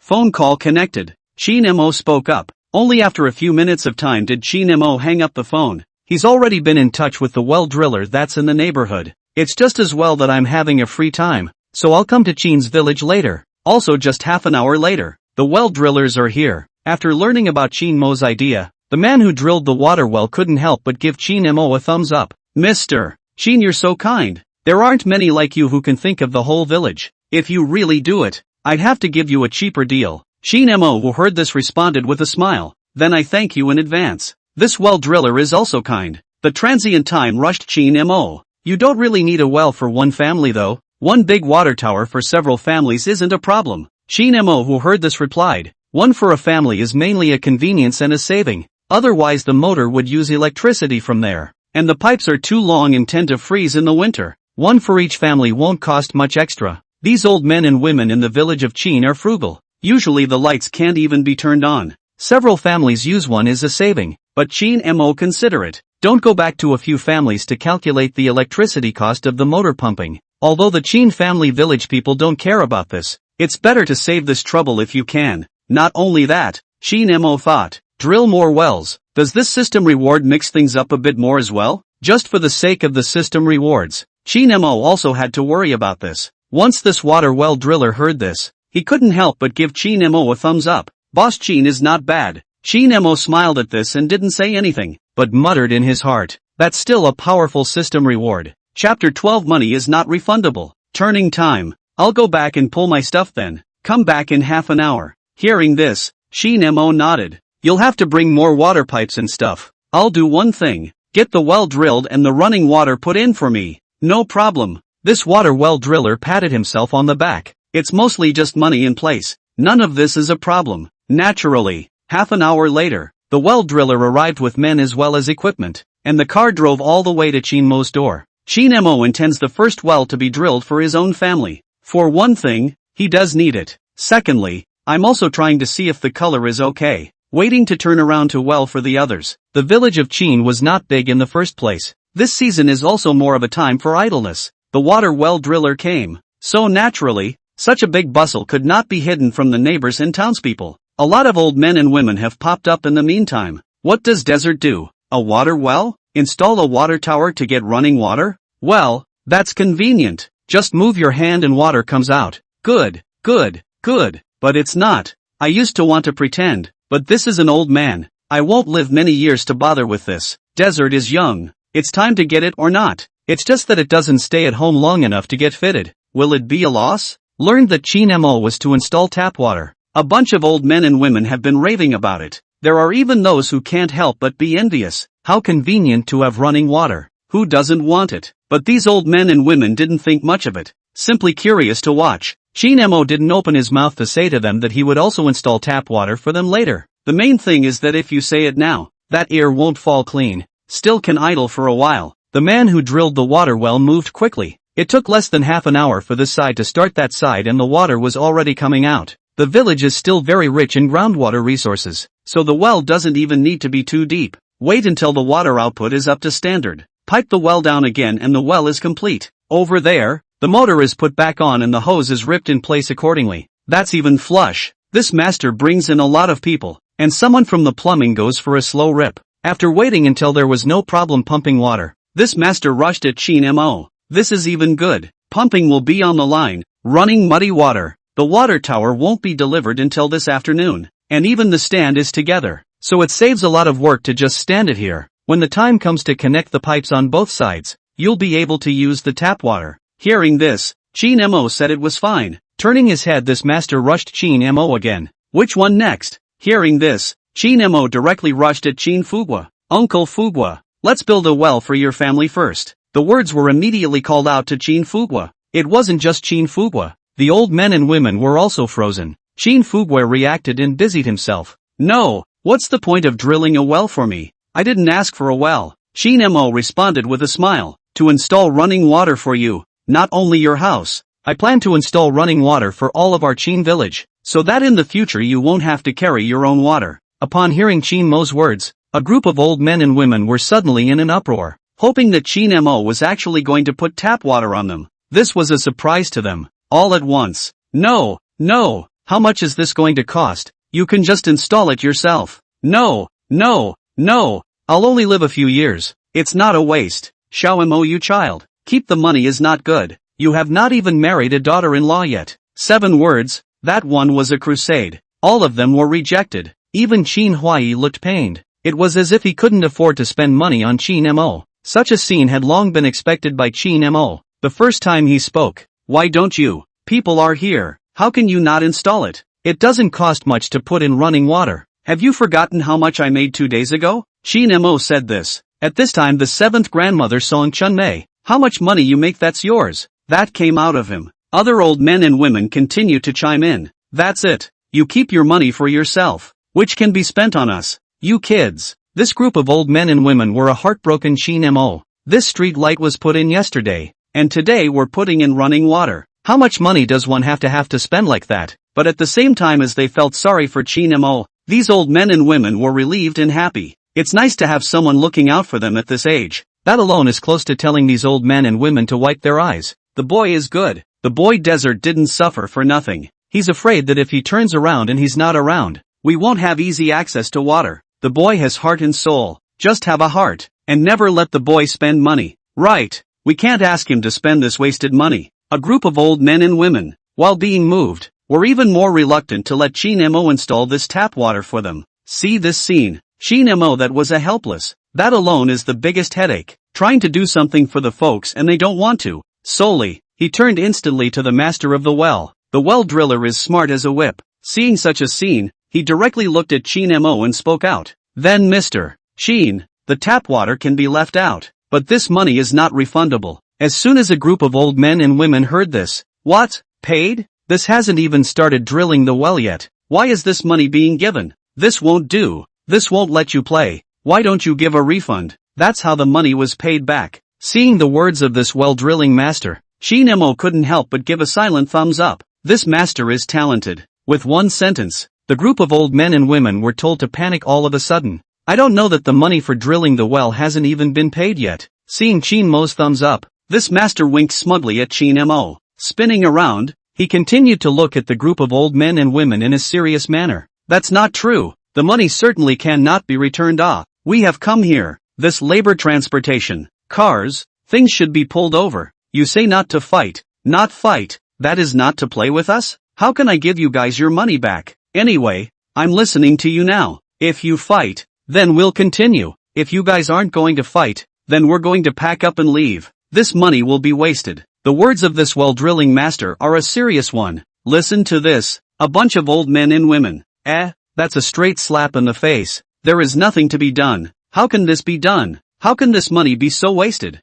phone call connected. Qin Mo spoke up. Only after a few minutes of time did Qin Mo hang up the phone. He's already been in touch with the well driller that's in the neighborhood. It's just as well that I'm having a free time, so I'll come to Qin's village later. Also just half an hour later, the well drillers are here. After learning about Qin Mo's idea, the man who drilled the water well couldn't help but give Qin Mo a thumbs up. Mr. Qin, you're so kind. There aren't many like you who can think of the whole village. If you really do it, I'd have to give you a cheaper deal. Qin Mo, who heard this, responded with a smile. Then I thank you in advance. This well driller is also kind. The transient time rushed Qin Mo. You don't really need a well for one family though. One big water tower for several families isn't a problem. Qin Mo, who heard this, replied. One for a family is mainly a convenience and a saving. Otherwise the motor would use electricity from there. And the pipes are too long and tend to freeze in the winter. One for each family won't cost much extra. These old men and women in the village of Qin are frugal. Usually the lights can't even be turned on. Several families use one as a saving, but Qin Mo considerate. Don't go back to a few families to calculate the electricity cost of the motor pumping. Although the Qin family village people don't care about this, it's better to save this trouble if you can. Not only that, Qin Mo thought, drill more wells. Does this system reward mix things up a bit more as well? Just for the sake of the system rewards. Qin Mo also had to worry about this. Once this water well driller heard this, he couldn't help but give Qin Mo a thumbs up. Boss Qin is not bad. Qin Mo smiled at this and didn't say anything, but muttered in his heart, that's still a powerful system reward. Chapter 12, Money is not refundable. Turning time. I'll go back and pull my stuff then. Come back in half an hour. Hearing this, Shin Mo nodded. You'll have to bring more water pipes and stuff. I'll do one thing. Get the well drilled and the running water put in for me. No problem. This water well driller patted himself on the back. It's mostly just money in place. None of this is a problem. Naturally. Half an hour later, the well driller arrived with men as well as equipment, and the car drove all the way to Shin Mo's door. Shin Mo intends the first well to be drilled for his own family. For one thing, he does need it. Secondly, I'm also trying to see if the color is okay. Waiting to turn around to well for the others. The village of Chin was not big in the first place. This season is also more of a time for idleness. The water well driller came. So naturally, such a big bustle could not be hidden from the neighbors and townspeople. A lot of old men and women have popped up in the meantime. What does Desert do? A water well? Install a water tower to get running water? Well, that's convenient. Just move your hand and water comes out. Good, good, good. But it's not. I used to want to pretend. But this is an old man. I won't live many years to bother with this. Desert is young. It's time to get it or not. It's just that it doesn't stay at home long enough to get fitted. Will it be a loss? Learned that Shin Mo was to install tap water. A bunch of old men and women have been raving about it. There are even those who can't help but be envious. How convenient to have running water. Who doesn't want it? But these old men and women didn't think much of it. Simply curious to watch. Shin Mo didn't open his mouth to say to them that he would also install tap water for them later. The main thing is that if you say it now, that ear won't fall clean. Still can idle for a while. The man who drilled the water well moved quickly. It took less than half an hour for this side to start that side and the water was already coming out. The village is still very rich in groundwater resources, so the well doesn't even need to be too deep. Wait until the water output is up to standard. Pipe the well down again and the well is complete. Over there, the motor is put back on and the hose is ripped in place accordingly. That's even flush. This master brings in a lot of people, and someone from the plumbing goes for a slow rip. After waiting until there was no problem pumping water, this master rushed at Shin Mo. This is even good. Pumping will be on the line. Running muddy water. The water tower won't be delivered until this afternoon, and even the stand is together, so it saves a lot of work to just stand it here. When the time comes to connect the pipes on both sides, you'll be able to use the tap water. Hearing this, Shin Mo said it was fine. Turning his head, this master rushed Shin Mo again. Which one next? Hearing this, Shin Mo directly rushed at Shin Fugwa. Uncle Fugwa, let's build a well for your family first. The words were immediately called out to Shin Fugwa. It wasn't just Shin Fugwa. The old men and women were also frozen. Shin Fugwa reacted and busied himself. No, what's the point of drilling a well for me? I didn't ask for a well. Shin Mo responded with a smile. To install running water for you, not only your house. I plan to install running water for all of our Chin village, so that in the future you won't have to carry your own water. Upon hearing Shin Mo's words, a group of old men and women were suddenly in an uproar, hoping that Shin Mo was actually going to put tap water on them. This was a surprise to them. All at once. No, no, how much is this going to cost? You can just install it yourself. No, no, no, I'll only live a few years. It's not a waste. Xiao Mo, you child, keep the money is not good. You have not even married a daughter-in-law yet. 7 words, that one was a crusade. All of them were rejected. Even Qin Huai looked pained. It was as if he couldn't afford to spend money on Qin Mo. Such a scene had long been expected by Qin Mo. The first time he spoke. Why don't you? People are here. How can you not install it? It doesn't cost much to put in running water. Have you forgotten how much I made 2 days ago? Shin Mo said this. At this time the 7th grandmother Song Chun Mei. How much money you make, that's yours. That came out of him. Other old men and women continue to chime in. That's it. You keep your money for yourself, which can be spent on us. You kids. This group of old men and women were a heartbroken Shin Mo. This street light was put in yesterday, and today we're putting in running water. How much money does one have to spend like that? But at the same time as they felt sorry for Shin Mo, these old men and women were relieved and happy. It's nice to have someone looking out for them at this age. That alone is close to telling these old men and women to wipe their eyes. The boy is good. The boy Desert didn't suffer for nothing. He's afraid that if he turns around and he's not around, we won't have easy access to water. The boy has heart and soul. Just have a heart, and never let the boy spend money. Right. We can't ask him to spend this wasted money. A group of old men and women, while being moved, were even more reluctant to let Shin Mo install this tap water for them. See this scene. Shin Mo that was a helpless. That alone is the biggest headache. Trying to do something for the folks and they don't want to. Solely. He turned instantly to the master of the well. The well driller is smart as a whip. Seeing such a scene, he directly looked at Chin Mo and spoke out. Then Mr. Chin, the tap water can be left out, but this money is not refundable. As soon as a group of old men and women heard this, what? Paid? This hasn't even started drilling the well yet. Why is this money being given? This won't do. This won't let you play. Why don't you give a refund? That's how the money was paid back. Seeing the words of this well drilling master, Chin Mo couldn't help but give a silent thumbs up. This master is talented. With one sentence, the group of old men and women were told to panic all of a sudden. I don't know that the money for drilling the well hasn't even been paid yet. Seeing Chin Mo's thumbs up, this master winked smugly at Chin Mo. Spinning around, he continued to look at the group of old men and women in a serious manner. That's not true. The money certainly cannot be returned. We have come here. This labor transportation, cars, things should be pulled over. You say not to fight. Not fight. That is not to play with us? How can I give you guys your money back? Anyway, I'm listening to you now. If you fight, then we'll continue. If you guys aren't going to fight, then we're going to pack up and leave. This money will be wasted. The words of this well drilling master are a serious one. Listen to this. A bunch of old men and women. That's a straight slap in the face. There is nothing to be done. How can this be done? How can this money be so wasted?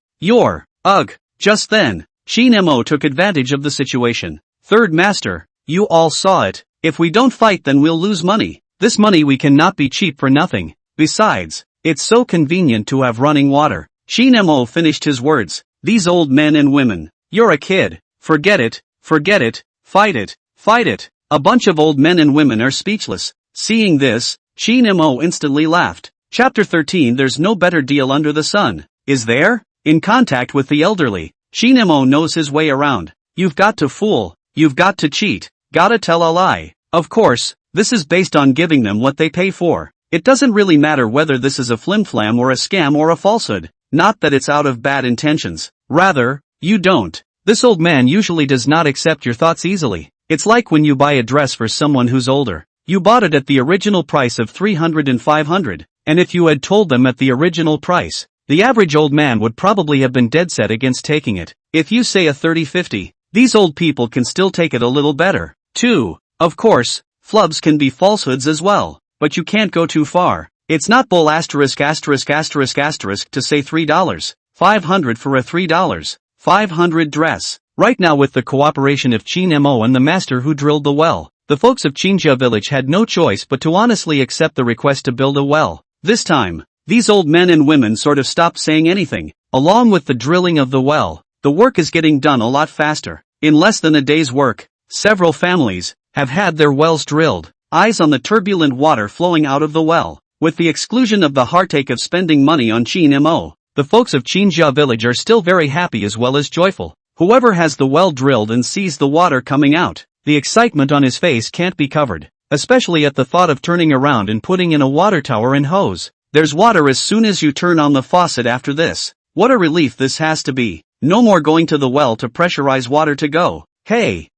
Ugh. Just then, Chin Mo took advantage of the situation. Third master, you all saw it. If we don't fight then we'll lose money. This money we cannot be cheap for nothing. Besides, it's so convenient to have running water. Chin Mo finished his words. These old men and women. You're a kid. Forget it. Fight it. A bunch of old men and women are speechless. Seeing this, Chin Mo instantly laughed. Chapter 13. There's no better deal under the sun. Is there? In contact with the elderly, Chin Mo knows his way around. You've got to fool. You've got to cheat. Gotta tell a lie. Of course, this is based on giving them what they pay for. It doesn't really matter whether this is a flimflam or a scam or a falsehood. Not that it's out of bad intentions. Rather, you don't. This old man usually does not accept your thoughts easily. It's like when you buy a dress for someone who's older. You bought it at the original price of 300 and 500, and if you had told them at the original price, the average old man would probably have been dead set against taking it. If you say a 30-50, these old people can still take it a little better, too. Of course, flubs can be falsehoods as well, but you can't go too far. It's not bull **** to say $3, 500 for a $3, 500 dress. Right now with the cooperation of Chin Mo and the master who drilled the well, the folks of Chinja village had no choice but to honestly accept the request to build a well. This time, these old men and women sort of stopped saying anything. Along with the drilling of the well, the work is getting done a lot faster. In less than a day's work, several families have had their wells drilled. Eyes on the turbulent water flowing out of the well. With the exclusion of the heartache of spending money on Chin Mo, the folks of Chinja village are still very happy as well as joyful. Whoever has the well drilled and sees the water coming out, the excitement on his face can't be covered, especially at the thought of turning around and putting in a water tower and hose. There's water as soon as you turn on the faucet after this. What a relief this has to be. No more going to the well to pressurize water to go. Hey,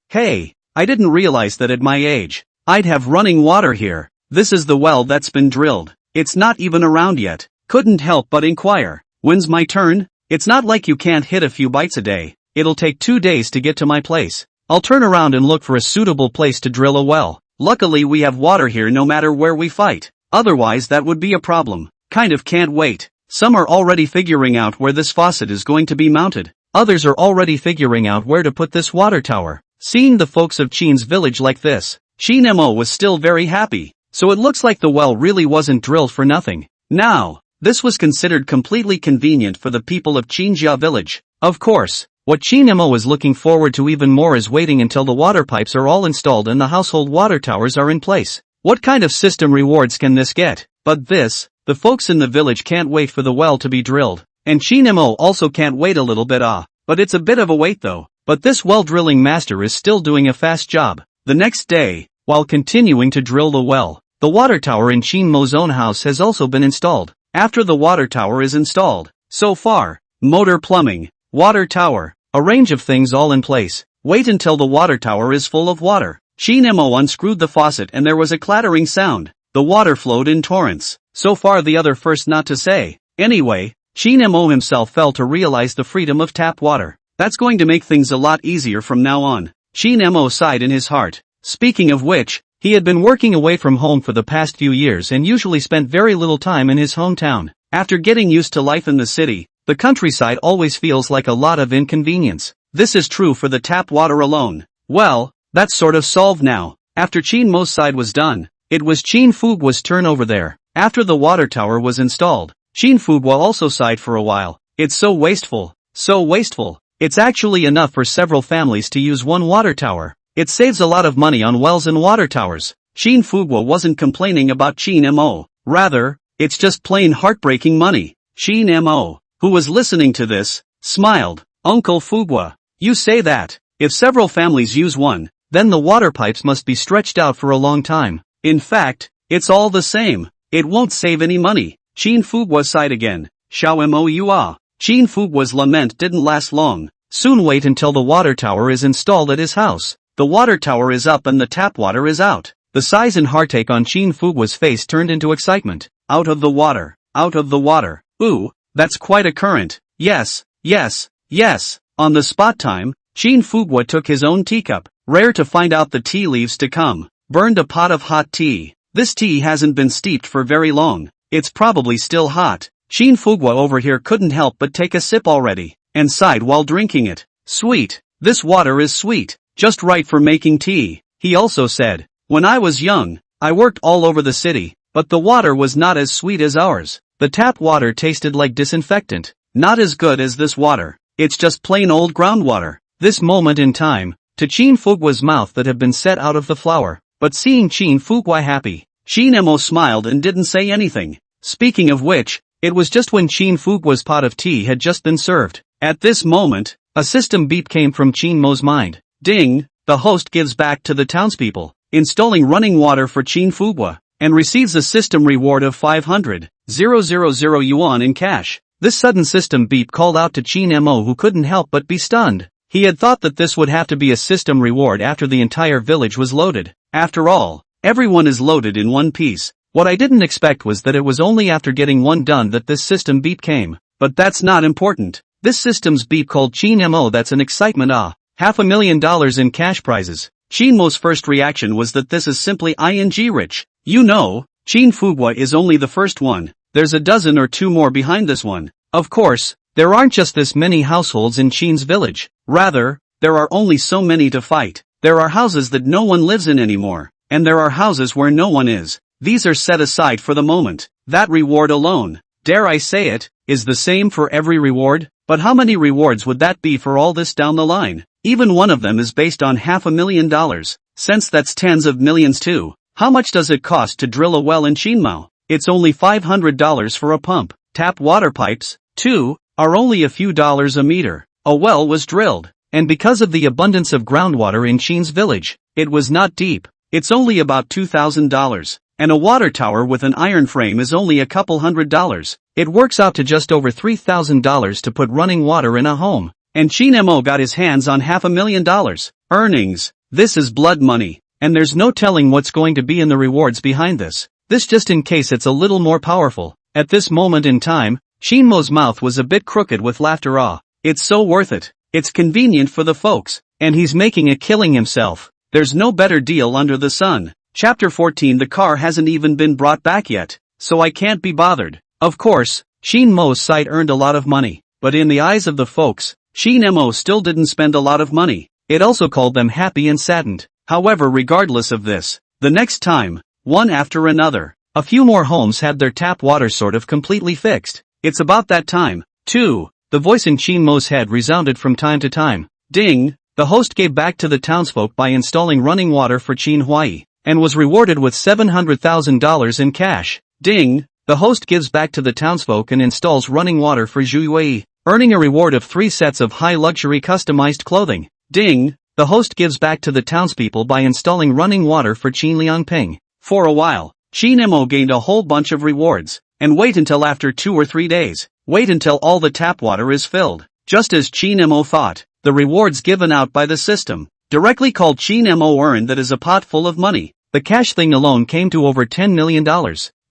I didn't realize that at my age, I'd have running water here. This is the well that's been drilled. It's not even around yet. Couldn't help but inquire. When's my turn? It's not like you can't hit a few bites a day. It'll take 2 days to get to my place. I'll turn around and look for a suitable place to drill a well. Luckily we have water here no matter where we fight. Otherwise that would be a problem. Kind of can't wait. Some are already figuring out where this faucet is going to be mounted. Others are already figuring out where to put this water tower. Seeing the folks of Chin's village like this, Chin Mo was still very happy. So it looks like the well really wasn't drilled for nothing. Now, this was considered completely convenient for the people of Chinja village. Of course, what Chin Mo is looking forward to even more is waiting until the water pipes are all installed and the household water towers are in place. What kind of system rewards can this get? But this, the folks in the village can't wait for the well to be drilled. And Chin Mo also can't wait a little bit but it's a bit of a wait though. But this well drilling master is still doing a fast job. The next day, while continuing to drill the well, the water tower in Chin Mo's own house has also been installed. After the water tower is installed, so far, motor plumbing, water tower, a range of things all in place. Wait until the water tower is full of water. Chin Mo unscrewed the faucet and there was a clattering sound. The water flowed in torrents. So far the other first not to say. Anyway, Chin Mo himself fell to realize the freedom of tap water. That's going to make things a lot easier from now on. Chin Mo sighed in his heart. Speaking of which, he had been working away from home for the past few years and usually spent very little time in his hometown. After getting used to life in the city, the countryside always feels like a lot of inconvenience. This is true for the tap water alone. Well, that's sort of solved now. After Chin Mo's side was done, it was Chin Fugwa's turn over there. After the water tower was installed, Chin Fugwa also sighed for a while. It's so wasteful. So wasteful. It's actually enough for several families to use one water tower. It saves a lot of money on wells and water towers. Chin Fugwa wasn't complaining about Chin Mo. Rather, it's just plain heartbreaking money. Chin Mo, who was listening to this, smiled. Uncle Fugwa, you say that. If several families use one, then the water pipes must be stretched out for a long time. In fact, it's all the same. It won't save any money. Chin Fugwa sighed again. Xiao Moua. Chin Fugwa's lament didn't last long. Soon wait until the water tower is installed at his house. The water tower is up and the tap water is out. The sighs and heartache on Chin Fugwa's face turned into excitement. Out of the water. Out of the water. Ooh, that's quite a current. Yes, yes, yes. On the spot time, Chin Fugwa took his own teacup. Rare to find out the tea leaves to come. Burned a pot of hot tea. This tea hasn't been steeped for very long. It's probably still hot. Chin Fugwa over here couldn't help but take a sip already, and sighed while drinking it. Sweet. This water is sweet. Just right for making tea. He also said, when I was young, I worked all over the city, but the water was not as sweet as ours. The tap water tasted like disinfectant. Not as good as this water. It's just plain old groundwater. This moment in time, to Chin Fugwa's mouth that had been set out of the flour, but seeing Chin Fugwa happy, Chin Mo smiled and didn't say anything. Speaking of which, it was just when Chin Fugwa's pot of tea had just been served. At this moment, a system beep came from Chin Mo's mind. Ding, the host gives back to the townspeople, installing running water for Chin Fugwa, and receives a system reward of 500,000 yuan in cash. This sudden system beep called out to Chin Mo, who couldn't help but be stunned. He had thought that this would have to be a system reward after the entire village was loaded. After all, everyone is loaded in one piece. What I didn't expect was that it was only after getting one done that this system beep came. But that's not important. This system's beep called Chin Mo. That's an excitement. $500,000 in cash prizes. Chin Mo's first reaction was that this is simply ing rich. You know, Chin Fugwa is only the first one. There's a dozen or two more behind this one. Of course, there aren't just this many households in Chin's village. Rather, there are only so many to fight. There are houses that no one lives in anymore, and there are houses where no one is. These are set aside for the moment. That reward alone, dare I say it, is the same for every reward. But how many rewards would that be for all this down the line? Even one of them is based on $500,000. Since that's tens of millions too. How much does it cost to drill a well in Chinmao? It's only $500 for a pump. Tap water pipes, too, are only a few dollars a meter. A well was drilled, and because of the abundance of groundwater in Chin's village, it was not deep. It's only about $2,000. And a water tower with an iron frame is only a couple $100. It works out to just over $3,000 to put running water in a home. And Chin Mo got his hands on $500,000. Earnings. This is blood money. And there's no telling what's going to be in the rewards behind this. This just in case it's a little more powerful. At this moment in time, Chin Mo's mouth was a bit crooked with laughter. It's so worth it. It's convenient for the folks. And he's making a killing himself. There's no better deal under the sun. Chapter 14. The car hasn't even been brought back yet, so I can't be bothered. Of course, Chin Mo's site earned a lot of money, but in the eyes of the folks, Chin Mo still didn't spend a lot of money. It also called them happy and saddened. However, regardless of this, the next time, one after another, a few more homes had their tap water sort of completely fixed. It's about that time, too. The voice in Chin Mo's head resounded from time to time. Ding! The host gave back to the townsfolk by installing running water for Chin Huai, and was rewarded with $700,000 in cash. Ding! The host gives back to the townsfolk and installs running water for Zhu Yui, earning a reward of 3 sets of high-luxury customized clothing. Ding! The host gives back to the townspeople by installing running water for Qin Liangping. For a while, Chin Mo gained a whole bunch of rewards. And wait until after 2 or 3 days. Wait until all the tap water is filled. Just as Chin Mo thought, the rewards given out by the system, directly called Chin Mo earned, that is a pot full of money. The cash thing alone came to over $10 million.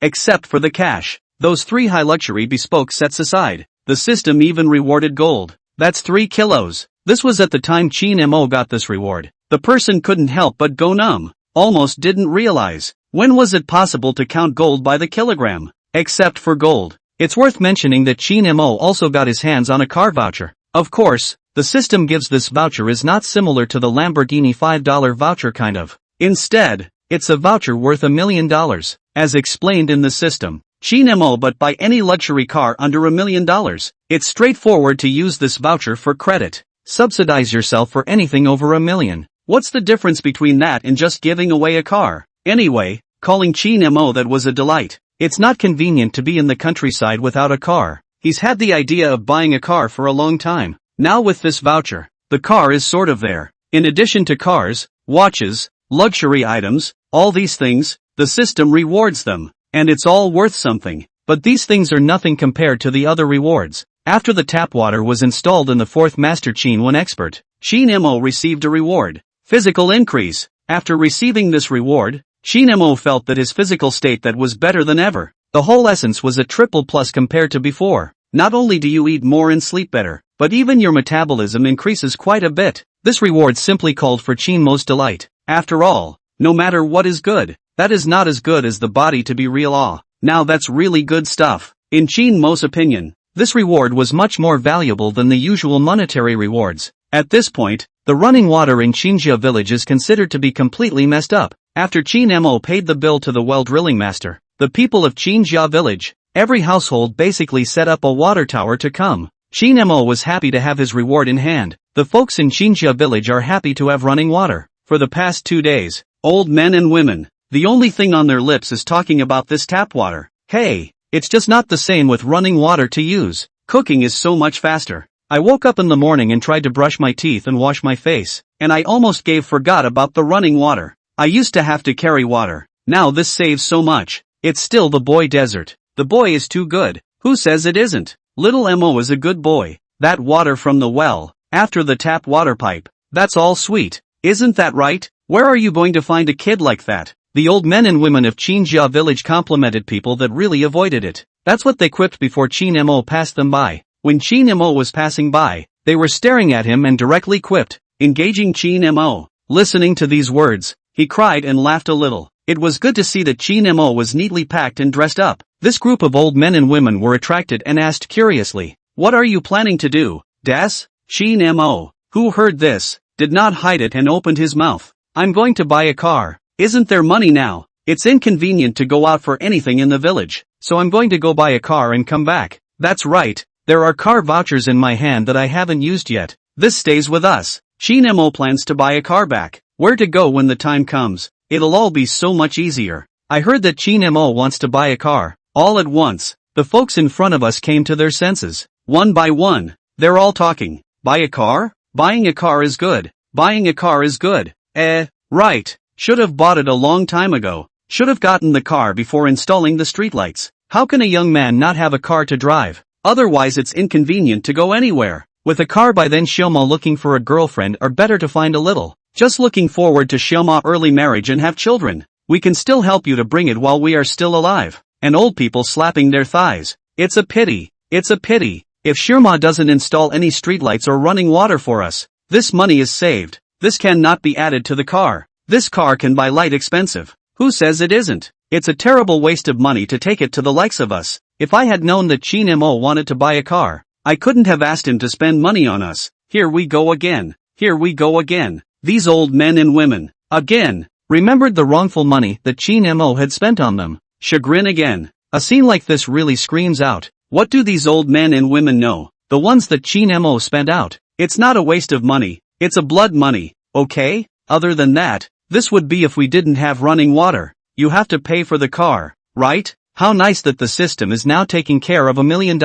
Except for the cash, those 3 high luxury bespoke sets aside, the system even rewarded gold. That's 3 kilos. This was at the time Chin Mo got this reward. The person couldn't help but go numb. Almost didn't realize. When was it possible to count gold by the kilogram? Except for gold. It's worth mentioning that Chin Mo also got his hands on a car voucher. Of course, the system gives this voucher is not similar to the Lamborghini $5 voucher kind of. Instead, it's a voucher worth $1 million, as explained in the system. Chin Mo but buy any luxury car under $1 million. It's straightforward to use this voucher for credit. Subsidize yourself for anything over $1 million. What's the difference between that and just giving away a car? Anyway, calling Chin Mo that was a delight. It's not convenient to be in the countryside without a car. He's had the idea of buying a car for a long time. Now with this voucher, the car is sort of there. In addition to cars, watches, luxury items, all these things, the system rewards them. And it's all worth something. But these things are nothing compared to the other rewards. After the tap water was installed in the fourth Master Chin 1 Expert, Chin Mo received a reward. Physical increase. After receiving this reward, Chin Mo felt that his physical state that was better than ever. The whole essence was a triple plus compared to before. Not only do you eat more and sleep better, but even your metabolism increases quite a bit. This reward simply called for Chin Mo's delight. After all, no matter what is good, that is not as good as the body to be real awe. Now that's really good stuff. In Chin Mo's opinion, this reward was much more valuable than the usual monetary rewards. At this point, the running water in Chinjia village is considered to be completely messed up. After Chin Mo paid the bill to the well drilling master, the people of Chinjia village, every household basically set up a water tower to come. Chin Mo was happy to have his reward in hand. The folks in Chinjia village are happy to have running water. For the past 2 days, old men and women, the only thing on their lips is talking about this tap water. Hey, it's just not the same with running water to use. Cooking is so much faster. I woke up in the morning and tried to brush my teeth and wash my face, and I almost forgot about the running water. I used to have to carry water. Now this saves so much. It's still the boy desert. The boy is too good. Who says it isn't? Little Mo is a good boy. That water from the well, after the tap water pipe, that's all sweet. Isn't that right? Where are you going to find a kid like that? The old men and women of Chinjia village complimented people that really avoided it. That's what they quipped before Chin Mo passed them by. When Chin Mo was passing by, they were staring at him and directly quipped, engaging Chin Mo. Listening to these words, he cried and laughed a little. It was good to see that Chin Mo was neatly packed and dressed up. This group of old men and women were attracted and asked curiously, "What are you planning to do, Das?" Chin Mo, who heard this, did not hide it and opened his mouth. "I'm going to buy a car. Isn't there money now? It's inconvenient to go out for anything in the village, so I'm going to go buy a car and come back. That's right, there are car vouchers in my hand that I haven't used yet. This stays with us." Chin Mo plans to buy a car back. Where to go when the time comes? It'll all be so much easier. I heard that Chin Mo wants to buy a car. All at once, the folks in front of us came to their senses. One by one, they're all talking. Buy a car? Buying a car is good. Buying a car is good. Right. Should have bought it a long time ago. Should have gotten the car before installing the streetlights. How can a young man not have a car to drive? Otherwise it's inconvenient to go anywhere. With a car by then Xiaoma looking for a girlfriend or better to find a little. Just looking forward to Xiaoma early marriage and have children. We can still help you to bring it while we are still alive. And old people slapping their thighs. It's a pity. It's a pity. If Xiaoma doesn't install any streetlights or running water for us, this money is saved. This cannot be added to the car. This car can buy light expensive. Who says it isn't? It's a terrible waste of money to take it to the likes of us. If I had known that Chin Mo wanted to buy a car, I couldn't have asked him to spend money on us. Here we go again. Here we go again. These old men and women, again, remembered the wrongful money that Chin Mo had spent on them. Chagrin again. A scene like this really screams out. What do these old men and women know? The ones that Chin Mo spent out. It's not a waste of money. It's a blood money, okay? Other than that, this would be if we didn't have running water. You have to pay for the car, right? How nice that the system is now taking care of $1 million.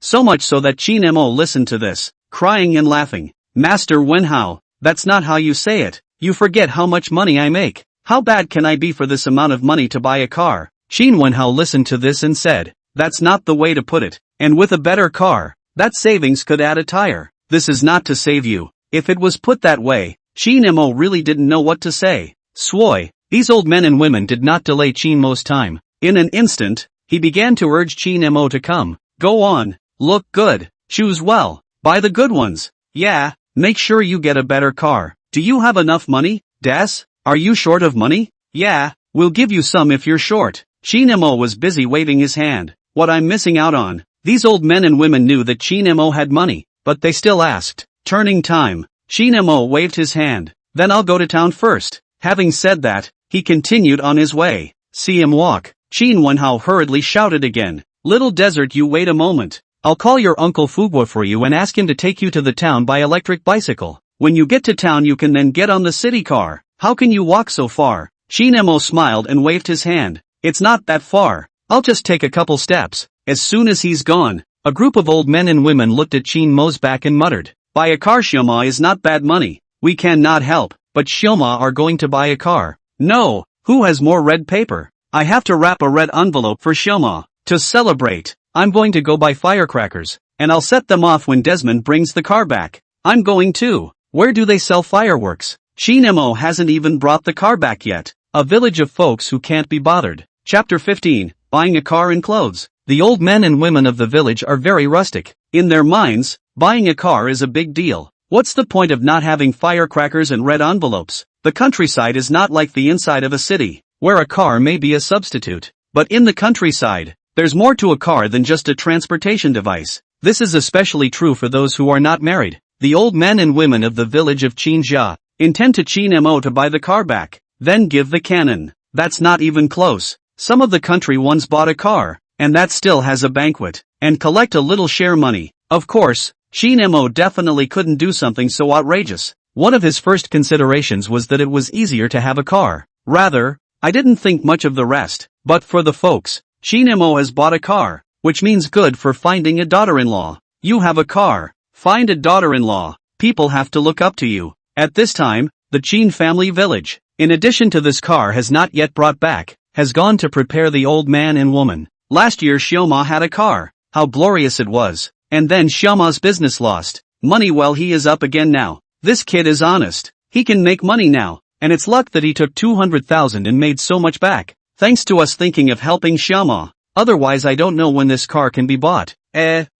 So much so that Chin Mo listened to this, crying and laughing. Master Wenhao, that's not how you say it. You forget how much money I make. How bad can I be for this amount of money to buy a car? Chin Wenhao listened to this and said, that's not the way to put it. And with a better car, that savings could add a tire. This is not to save you. If it was put that way, Chin Mo really didn't know what to say. Swoi, these old men and women did not delay Chin Mo's time. In an instant, he began to urge Chin Mo to come. Go on, look good, choose well, buy the good ones. Yeah, Make sure you get a better car. Do you have enough money, Das? Are you short of money? Yeah, we'll give you some if you're short. Chinemo was busy waving his hand. What I'm missing out on. These old men and women knew that Chinemo had money, but they still asked. Turning time. Chinemo waved his hand. Then I'll go to town first. Having said that, he continued on his way. See him walk. Chin Wenhao hurriedly shouted again. Little desert, you wait a moment. I'll call your Uncle Fugwa for you and ask him to take you to the town by electric bicycle. When you get to town you can then get on the city car. How can you walk so far? Chinemo smiled and waved his hand. It's not that far. I'll just take a couple steps. As soon as he's gone, a group of old men and women looked at Chinmo's back and muttered. Buy a car, Xioma, is not bad money. We cannot help, but Xioma are going to buy a car. No, who has more red paper? I have to wrap a red envelope for Xioma. To celebrate, I'm going to go buy firecrackers, and I'll set them off when Desmond brings the car back. I'm going too. Where do they sell fireworks? Chinemo hasn't even brought the car back yet. A village of folks who can't be bothered. Chapter 15, Buying a car and clothes. The old men and women of the village are very rustic. In their minds, buying a car is a big deal. What's the point of not having firecrackers and red envelopes? The countryside is not like the inside of a city, where a car may be a substitute. But in the countryside, there's more to a car than just a transportation device. This is especially true for those who are not married. The old men and women of the village of Qinjia intend to Chinemo to buy the car back, then give the cannon. That's not even close. Some of the country ones bought a car, and that still has a banquet, and collect a little share money. Of course, Chinemo definitely couldn't do something so outrageous. One of his first considerations was that it was easier to have a car. Rather, I didn't think much of the rest. But for the folks, Chinemo has bought a car, which means good for finding a daughter-in-law. You have a car, find a daughter-in-law, people have to look up to you. At this time, the Qin family village, in addition to this car has not yet brought back, has gone to prepare the old man and woman. Last year Xioma had a car, how glorious it was. And then Xiaoma's business lost money. Well, he is up again now. This kid is honest. He can make money now, and it's luck that he took 200,000 and made so much back. Thanks to us thinking of helping Xiaoma. Otherwise I don't know when this car can be bought.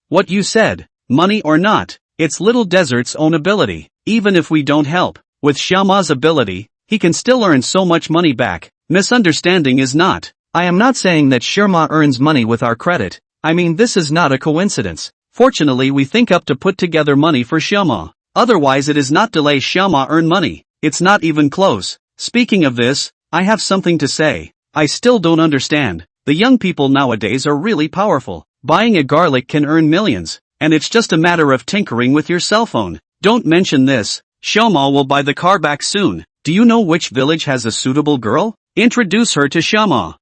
What you said, money or not, it's Little Desert's own ability. Even if we don't help, with Xiaoma's ability, he can still earn so much money back. Misunderstanding is not. I am not saying that Xiaoma earns money with our credit. I mean, this is not a coincidence. Fortunately we think up to put together money for Xiaoma. Otherwise it is not delay Xiaoma earn money. It's not even close. Speaking of this, I have something to say. I still don't understand. The young people nowadays are really powerful. Buying a garlic can earn millions, and it's just a matter of tinkering with your cell phone. Don't mention this. Xiaoma will buy the car back soon. Do you know which village has a suitable girl? Introduce her to Xiaoma.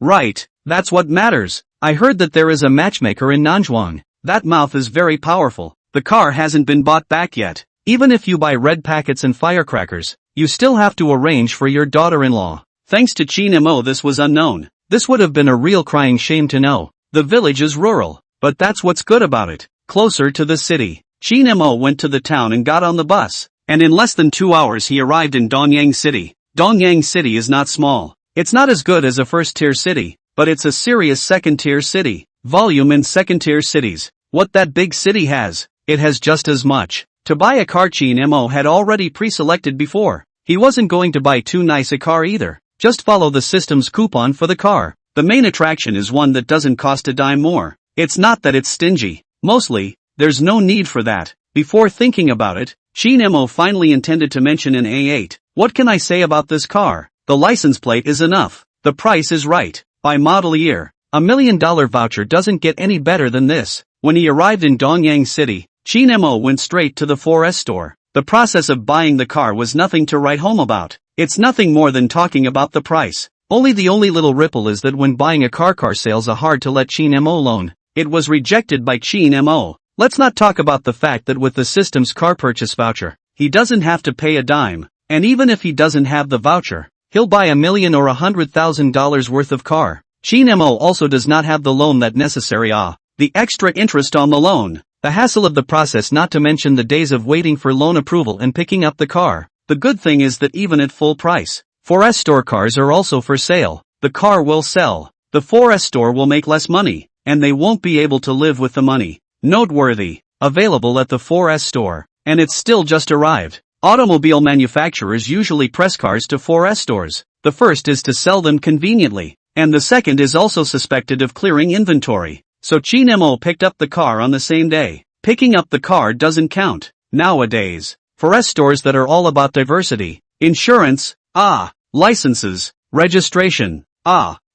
Right. That's what matters. I heard that there is a matchmaker in Nanzhuang. That mouth is very powerful. The car hasn't been bought back yet. Even if you buy red packets and firecrackers, you still have to arrange for your daughter-in-law. Thanks to Chinemo this was unknown. This would have been a real crying shame to know. The village is rural, but that's what's good about it. Closer to the city. Chinemo went to the town and got on the bus, and in less than 2 hours he arrived in Dongyang City. Dongyang City is not small. It's not as good as a first-tier city, but it's a serious second-tier city. Volume in second-tier cities. What that big city has, it has just as much. To buy a car Chinemo had already pre-selected before. He wasn't going to buy too nice a car either. Just follow the system's coupon for the car. The main attraction is one that doesn't cost a dime more. It's not that it's stingy. Mostly, there's no need for that. Before thinking about it, Chinemo finally intended to mention an A8. What can I say about this car? The license plate is enough. The price is right. By model year, $1 million voucher doesn't get any better than this. When he arrived in Dongyang City, Chinemo went straight to the 4S store. The process of buying the car was nothing to write home about. It's nothing more than talking about the price. The only little ripple is that when buying a car sales are hard to let Chinemo loan. It was rejected by Chinemo. Let's not talk about the fact that with the system's car purchase voucher, he doesn't have to pay a dime. And even if he doesn't have the voucher, he'll buy $1 million or $100,000 worth of car. Chinemo also does not have the loan that necessary. The extra interest on the loan, the hassle of the process, not to mention the days of waiting for loan approval and picking up the car. The good thing is that even at full price, 4S store cars are also for sale. The car will sell. The 4S store will make less money, and they won't be able to live with the money. Noteworthy. Available at the 4S store. and it's still just arrived. Automobile manufacturers usually press cars to 4S stores. The first is to sell them conveniently, and the second is also suspected of clearing inventory. So Chin Mo picked up the car on the same day. Picking up the car doesn't count nowadays. 4S stores that are all about diversity. Insurance, licenses, registration,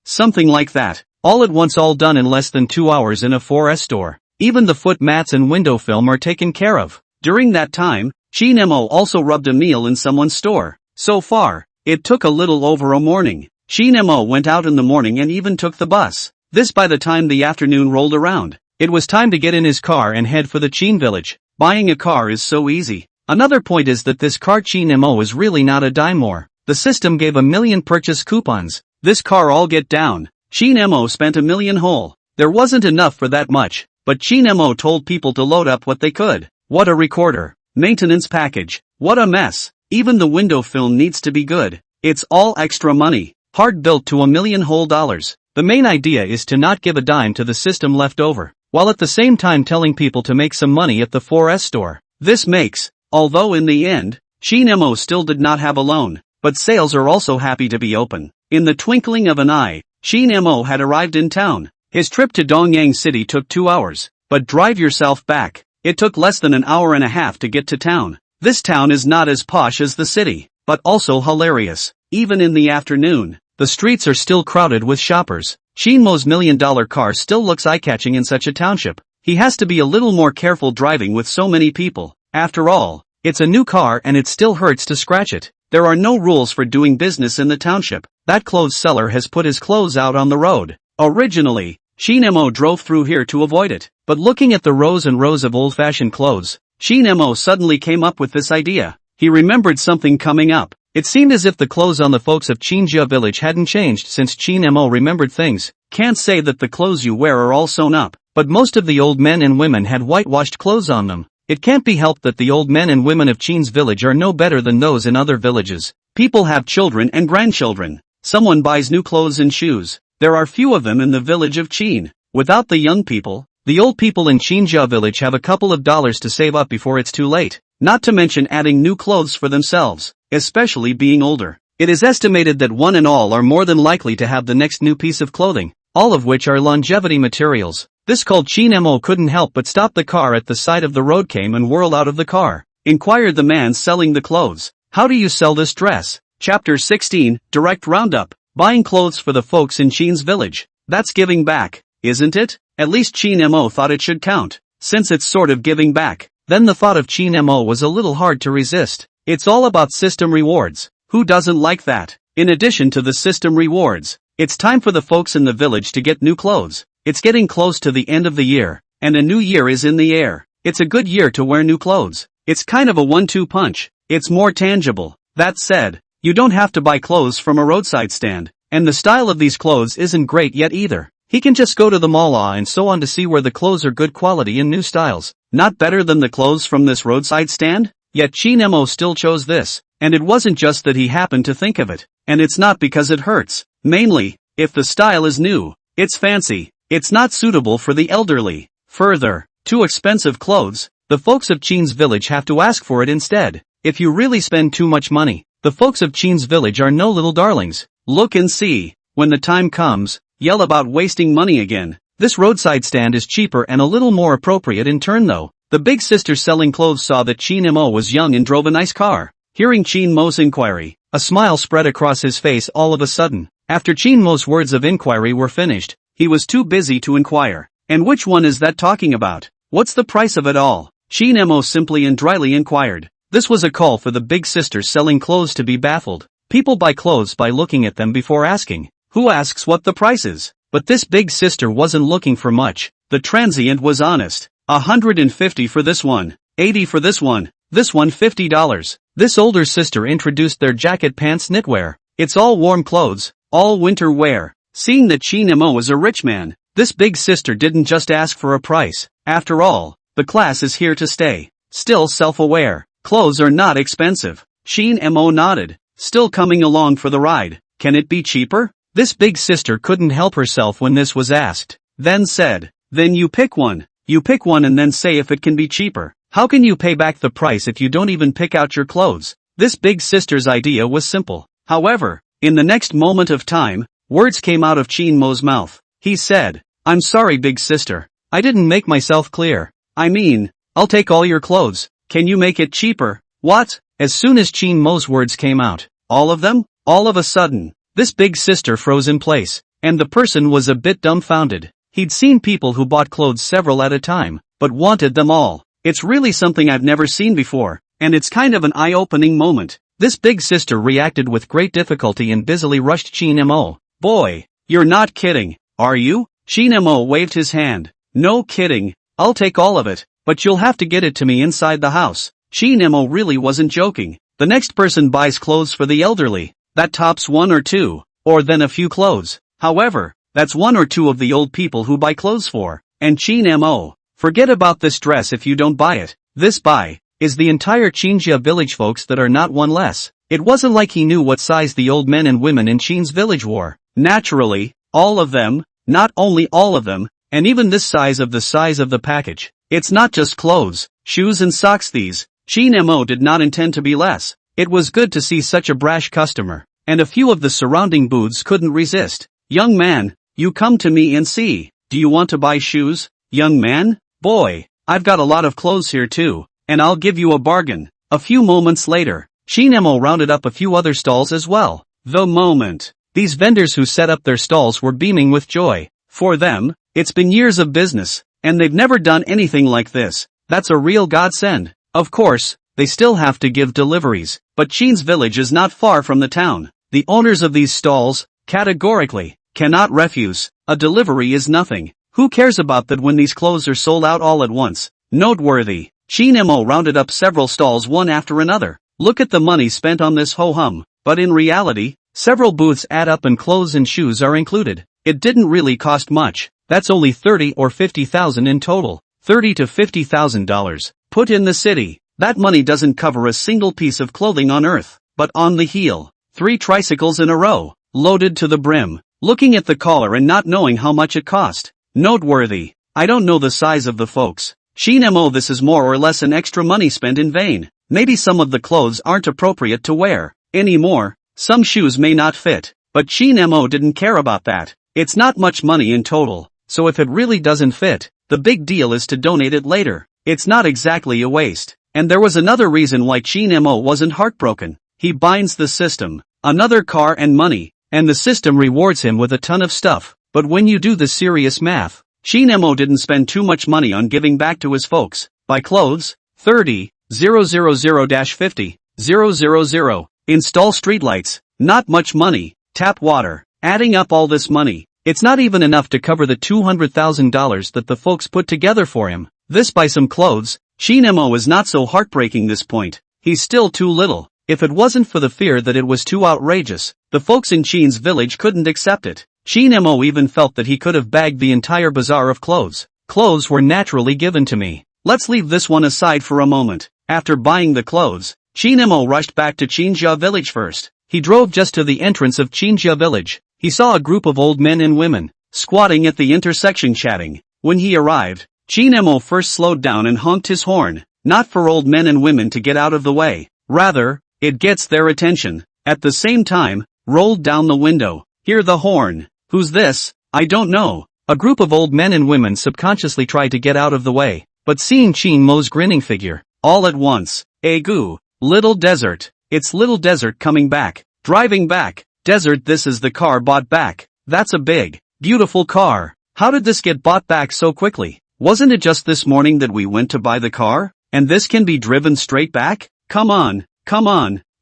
something like that. All at once, all done in less than 2 hours in a 4S store. Even the foot mats and window film are taken care of. During that time, Chin Mo also rubbed a meal in someone's store. So far, it took a little over a morning. Chin Mo went out in the morning and even took the bus. This by the time the afternoon rolled around. It was time to get in his car and head for the Chin village. Buying a car is so easy. Another point is that this car Chin Mo is really not a dime more. The system gave 1 million purchase coupons. This car all get down. Chin Mo spent 1 million whole. There wasn't enough for that much, but Chin Mo told people to load up what they could. What a recorder. Maintenance package. What a mess. Even the window film needs to be good. It's all extra money. Hard built to $1 million whole dollars. The main idea is to not give a dime to the system left over, while at the same time telling people to make some money at the 4S store. This makes, although in the end, Chin Mo still did not have a loan, but sales are also happy to be open. In the twinkling of an eye, Chin Mo had arrived in town. His trip to Dongyang City took 2 hours, but drive yourself back. It took less than an hour and a half to get to town. This town is not as posh as the city, but also hilarious. Even in the afternoon, the streets are still crowded with shoppers. Chin Mo's $1 million car still looks eye-catching in such a township. He has to be a little more careful driving with so many people. After all, it's a new car and it still hurts to scratch it. There are no rules for doing business in the township. That clothes seller has put his clothes out on the road. Originally, Chin Mo drove through here to avoid it, but looking at the rows and rows of old-fashioned clothes, Chin Mo suddenly came up with this idea. He remembered something coming up. It seemed as if the clothes on the folks of Chinjia village hadn't changed since Chin Mo remembered things. Can't say that the clothes you wear are all sewn up, but most of the old men and women had whitewashed clothes on them. It can't be helped that the old men and women of Chin's village are no better than those in other villages. People have children and grandchildren. Someone buys new clothes and shoes. There are few of them in the village of Chin. Without the young people, the old people in Chinjia village have a couple of dollars to save up before it's too late. Not to mention adding new clothes for themselves, especially being older. It is estimated that one and all are more than likely to have the next new piece of clothing, all of which are longevity materials. This called Chin Mo couldn't help but stop the car at the side of the road, came and whirled out of the car. Inquired the man selling the clothes. How do you sell this dress? Chapter 16, Direct Roundup. Buying clothes for the folks in Chin's village. That's giving back, isn't it? At least Chin Mo thought it should count, since it's sort of giving back. Then the thought of Chin Mo was a little hard to resist. It's all about system rewards. Who doesn't like that? In addition to the system rewards, it's time for the folks in the village to get new clothes. It's getting close to the end of the year, and a new year is in the air. It's a good year to wear new clothes. It's kind of a 1-2 punch. It's more tangible. That said, you don't have to buy clothes from a roadside stand, and the style of these clothes isn't great yet either. He can just go to the mall and so on to see where the clothes are good quality and new styles. Not better than the clothes from this roadside stand? Yet Chin Mo still chose this, and it wasn't just that he happened to think of it, and it's not because it hurts. Mainly, if the style is new, it's fancy, it's not suitable for the elderly. Further, too expensive clothes, the folks of Chin's village have to ask for it instead. If you really spend too much money, the folks of Chin's village are no little darlings. Look and see. When the time comes, yell about wasting money again. This roadside stand is cheaper and a little more appropriate in turn though. The big sister selling clothes saw that Chin Mo was young and drove a nice car. Hearing Chin Mo's inquiry, a smile spread across his face all of a sudden. After Chin Mo's words of inquiry were finished, he was too busy to inquire. And which one is that talking about? What's the price of it all? Chin Mo simply and dryly inquired. This was a call for the big sister selling clothes to be baffled. People buy clothes by looking at them before asking. Who asks what the price is? But this big sister wasn't looking for much. The transient was honest. 150 for this one. 80 for this one $50. This older sister introduced their jacket pants knitwear. It's all warm clothes, all winter wear. Seeing that Chin Mo was a rich man, this big sister didn't just ask for a price. After all, the class is here to stay. Still self-aware. Clothes are not expensive. Chin Mo nodded, still coming along for the ride. Can it be cheaper? This big sister couldn't help herself when this was asked. Then said, then you pick one. You pick one and then say if it can be cheaper. How can you pay back the price if you don't even pick out your clothes? This big sister's idea was simple. However, in the next moment of time, words came out of Chin Mo's mouth. He said, "I'm sorry, big sister. I didn't make myself clear. I mean, I'll take all your clothes. Can you make it cheaper?" What? As soon as Chin Mo's words came out, all of them? All of a sudden, this big sister froze in place, and the person was a bit dumbfounded. He'd seen people who bought clothes several at a time, but wanted them all. It's really something I've never seen before, and it's kind of an eye-opening moment. This big sister reacted with great difficulty and busily rushed Chin Mo. "Boy, you're not kidding, are you?" Chin Mo waved his hand. "No kidding, I'll take all of it, but you'll have to get it to me inside the house." Chin Mo really wasn't joking. The next person buys clothes for the elderly. That tops one or two, or then a few clothes. However, that's one or two of the old people who buy clothes for. And Chin Mo, forget about this dress if you don't buy it. This buy is the entire Chinjia village folks that are not one less. It wasn't like he knew what size the old men and women in Chin's village wore. Naturally, all of them, not only all of them, and even this size of the package. It's not just clothes, shoes and socks these. Chin Mo did not intend to be less. It was good to see such a brash customer, and a few of the surrounding booths couldn't resist. "Young man, you come to me and see. Do you want to buy shoes?" "Young man? Boy, I've got a lot of clothes here too, and I'll give you a bargain." A few moments later, Chin Mo rounded up a few other stalls as well. The moment these vendors who set up their stalls were beaming with joy. For them, it's been years of business, and they've never done anything like this. That's a real godsend. Of course, they still have to give deliveries, but Chin's village is not far from the town. The owners of these stalls, categorically, cannot refuse. A delivery is nothing. Who cares about that when these clothes are sold out all at once? Noteworthy. Chin Mo rounded up several stalls one after another. Look at the money spent on this ho-hum. But in reality, several booths add up and clothes and shoes are included. It didn't really cost much. That's only 30 or 50,000 in total. $30 to $50,000. Put in the city. That money doesn't cover a single piece of clothing on earth. But on the heel, 3 tricycles in a row, loaded to the brim. Looking at the collar and not knowing how much it cost. Noteworthy. I don't know the size of the folks. Chin Mo, this is more or less an extra money spent in vain. Maybe some of the clothes aren't appropriate to wear anymore. Some shoes may not fit. But Chin Mo didn't care about that. It's not much money in total. So if it really doesn't fit, the big deal is to donate it later. It's not exactly a waste. And there was another reason why Chin Mo wasn't heartbroken. He binds the system, another car and money, and the system rewards him with a ton of stuff. But when you do the serious math, Chin Mo didn't spend too much money on giving back to his folks. Buy clothes, 30,000-50,000. Install streetlights, not much money. Tap water. Adding up all this money, it's not even enough to cover the $200,000 that the folks put together for him. This buy some clothes. Chin Mo is not so heartbreaking this point. He's still too little. If it wasn't for the fear that it was too outrageous, the folks in Chin's village couldn't accept it. Chin Mo even felt that he could have bagged the entire bazaar of clothes. Clothes were naturally given to me. Let's leave this one aside for a moment. After buying the clothes, Chin Mo rushed back to Chinjia village first. He drove just to the entrance of Chinjia village. He saw a group of old men and women, squatting at the intersection chatting. When he arrived, Chin Mo first slowed down and honked his horn, not for old men and women to get out of the way. Rather, it gets their attention. At the same time, rolled down the window. Hear the horn. Who's this? I don't know. A group of old men and women subconsciously tried to get out of the way, but seeing Chin Mo's grinning figure, all at once, Egu, Little Desert. It's Little Desert coming back. Driving back. Desert, this is the car bought back. That's a big, beautiful car. How did this get bought back so quickly? Wasn't it just this morning that we went to buy the car? And this can be driven straight back? Come on.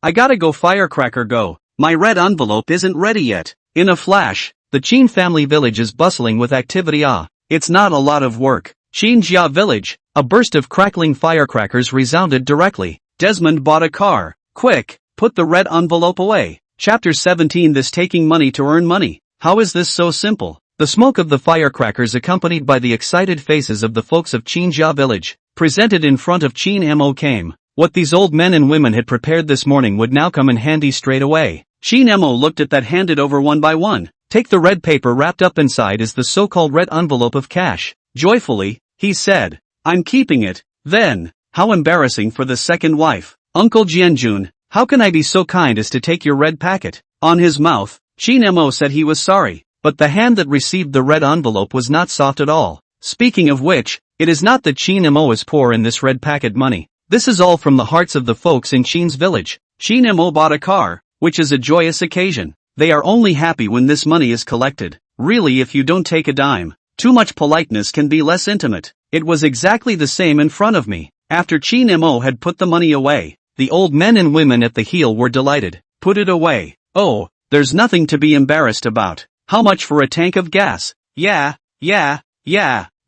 I gotta go, firecracker go. My red envelope isn't ready yet. In a flash, the Chin family village is bustling with activity. It's not a lot of work. Chinjia village. A burst of crackling firecrackers resounded directly. Desmond bought a car. Quick, put the red envelope away. Chapter 17. This taking money to earn money. How is this so simple? The smoke of the firecrackers, accompanied by the excited faces of the folks of Chinjia village, presented in front of Chin Mo, came. What these old men and women had prepared this morning would now come in handy straight away. Chin Mo looked at that, handed over one by one. Take the red paper. Wrapped up inside is the so-called red envelope of cash. Joyfully, he said, I'm keeping it. Then, How embarrassing for the second wife. Uncle Jianjun, how can I be so kind as to take your red packet? On his mouth, Qin Mo said he was sorry, but the hand that received the red envelope was not soft at all. Speaking of which, it is not that Qin Mo is poor in this red packet money. This is all from the hearts of the folks in Qin's village. Qin Mo bought a car, which is a joyous occasion. They are only happy when this money is collected. Really, if you don't take a dime, too much politeness can be less intimate. It was exactly the same in front of me. After Qin Mo had put the money away, the old men and women at the heel were delighted. Put it away. Oh, there's nothing to be embarrassed about. How much for a tank of gas? Yeah. The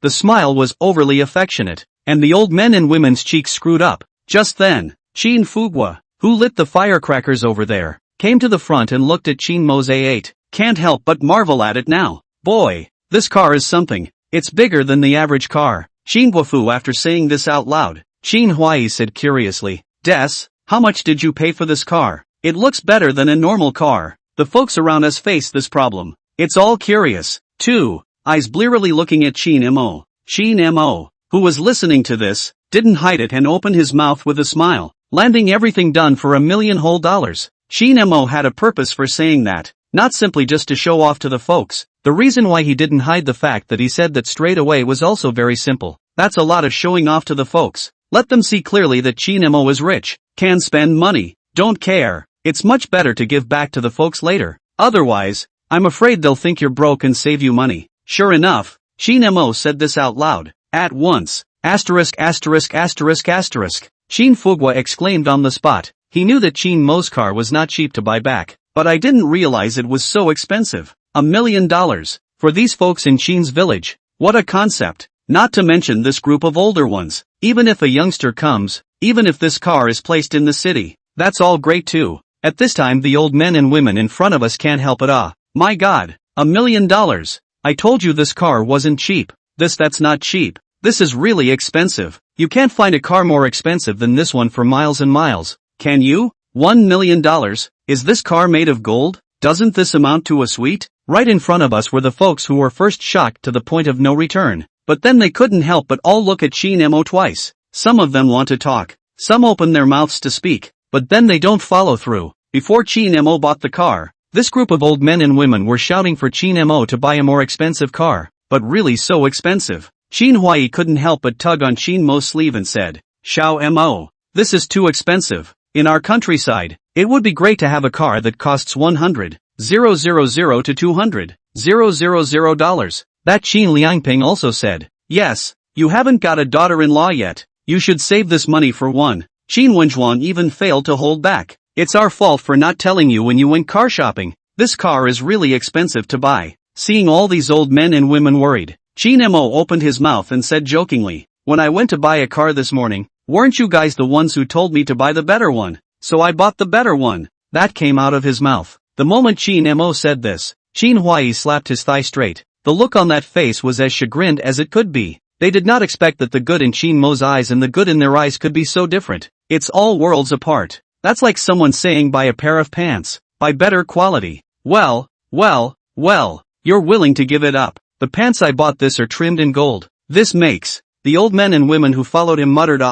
smile was overly affectionate, and the old men and women's cheeks screwed up. Just then, Qin Fugua, who lit the firecrackers over there, came to the front and looked at Qin Mo's A8. Can't help but marvel at it now. Boy, this car is something. It's bigger than the average car. Qin Guofu, after saying this out loud, Qin Huai said curiously, Des, how much did you pay for this car? It looks better than a normal car. The folks around us face this problem. It's all curious, too. Eyes blearily looking at Qin Mo. Qin Mo, who was listening to this, didn't hide it and opened his mouth with a smile, landing everything done for $1 million whole. Qin Mo had a purpose for saying that, not simply just to show off to the folks. The reason why he didn't hide the fact that he said that straight away was also very simple. That's a lot of showing off to the folks. Let them see clearly that Qin Mo is rich, can spend money, don't care. It's much better to give back to the folks later. Otherwise, I'm afraid they'll think you're broke and save you money. Sure enough, Qin Mo said this out loud. At once. Asterisk. Qin Fugua exclaimed on the spot. He knew that Qin Mo's car was not cheap to buy back, but I didn't realize it was so expensive. $1 million. For these folks in Qin's village. What a concept. Not to mention this group of older ones. Even if a youngster comes, even if this car is placed in the city, that's all great too. At this time the old men and women in front of us can't help it. My God, $1 million. I told you this car wasn't cheap. That's not cheap. This is really expensive. You can't find a car more expensive than this one for miles and miles. Can you? $1 million? Is this car made of gold? Doesn't this amount to a suite? Right in front of us were the folks who were first shocked to the point of no return. But then they couldn't help but all look at Qin Mo twice. Some of them want to talk. Some open their mouths to speak, but then they don't follow through. Before Qin Mo bought the car, this group of old men and women were shouting for Qin Mo to buy a more expensive car, but really so expensive. Qin Huai couldn't help but tug on Qin Mo's sleeve and said, Xiao Mo, this is too expensive. In our countryside, it would be great to have a car that costs $100,000 to $200,000. That Qin Liangping also said, yes, you haven't got a daughter-in-law yet. You should save this money for one. Qin Wenjuan even failed to hold back. It's our fault for not telling you when you went car shopping. This car is really expensive to buy. Seeing all these old men and women worried, Qin Mo opened his mouth and said jokingly, when I went to buy a car this morning, weren't you guys the ones who told me to buy the better one? So I bought the better one. That came out of his mouth. The moment Qin Mo said this, Qin Huai slapped his thigh straight. The look on that face was as chagrined as it could be. They did not expect that the good in Qin Mo's eyes and the good in their eyes could be so different. It's all worlds apart. That's like someone saying buy a pair of pants, buy better quality. Well, you're willing to give it up. The pants I bought this are trimmed in gold. This makes. The old men and women who followed him muttered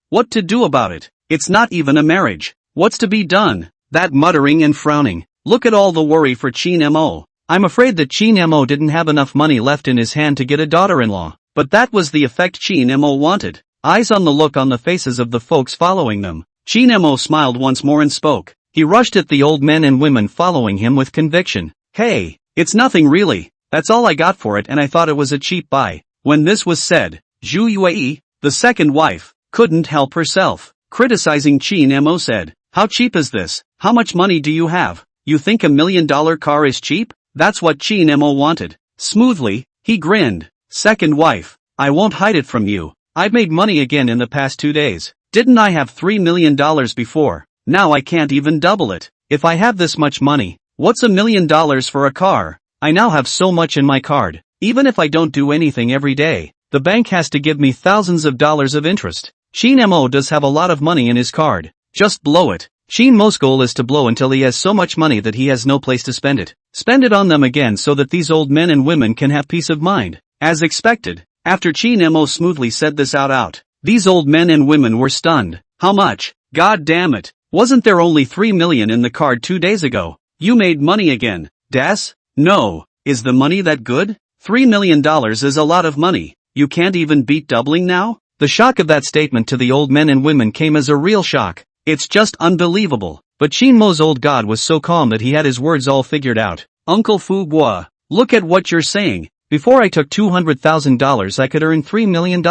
what to do about it? It's not even a marriage. What's to be done? That muttering and frowning. Look at all the worry for Qin Mo. I'm afraid that Qin Mo didn't have enough money left in his hand to get a daughter-in-law. But that was the effect Qin Mo wanted. Eyes on the look on the faces of the folks following them. Qin Mo smiled once more and spoke. He rushed at the old men and women following him with conviction. Hey, it's nothing really. That's all I got for it and I thought it was a cheap buy. When this was said, Zhu Yue, the second wife, couldn't help herself. Criticizing Qin Mo said, how cheap is this? How much money do you have? You think $1 million car is cheap? That's what Qin Mo wanted. Smoothly, he grinned. Second wife, I won't hide it from you. I've made money again in the past 2 days. Didn't I have $3 million before? Now I can't even double it. If I have this much money, what's $1 million for a car? I now have so much in my card. Even if I don't do anything every day, the bank has to give me thousands of dollars of interest. Qin Mo does have a lot of money in his card. Just blow it. Qin Mo's goal is to blow until he has so much money that he has no place to spend it. Spend it on them again so that these old men and women can have peace of mind. As expected, after Qin Mo smoothly said this out, These old men and women were stunned. How much? God damn it. Wasn't there only 3 million in the card 2 days ago? You made money again. Das? No. Is the money that good? $3 million is a lot of money. You can't even beat doubling now? The shock of that statement to the old men and women came as a real shock. It's just unbelievable. But Chin Mo's old god was so calm that he had his words all figured out. Uncle Fu Gua, look at what you're saying. Before I took $200,000 I could earn $3 million.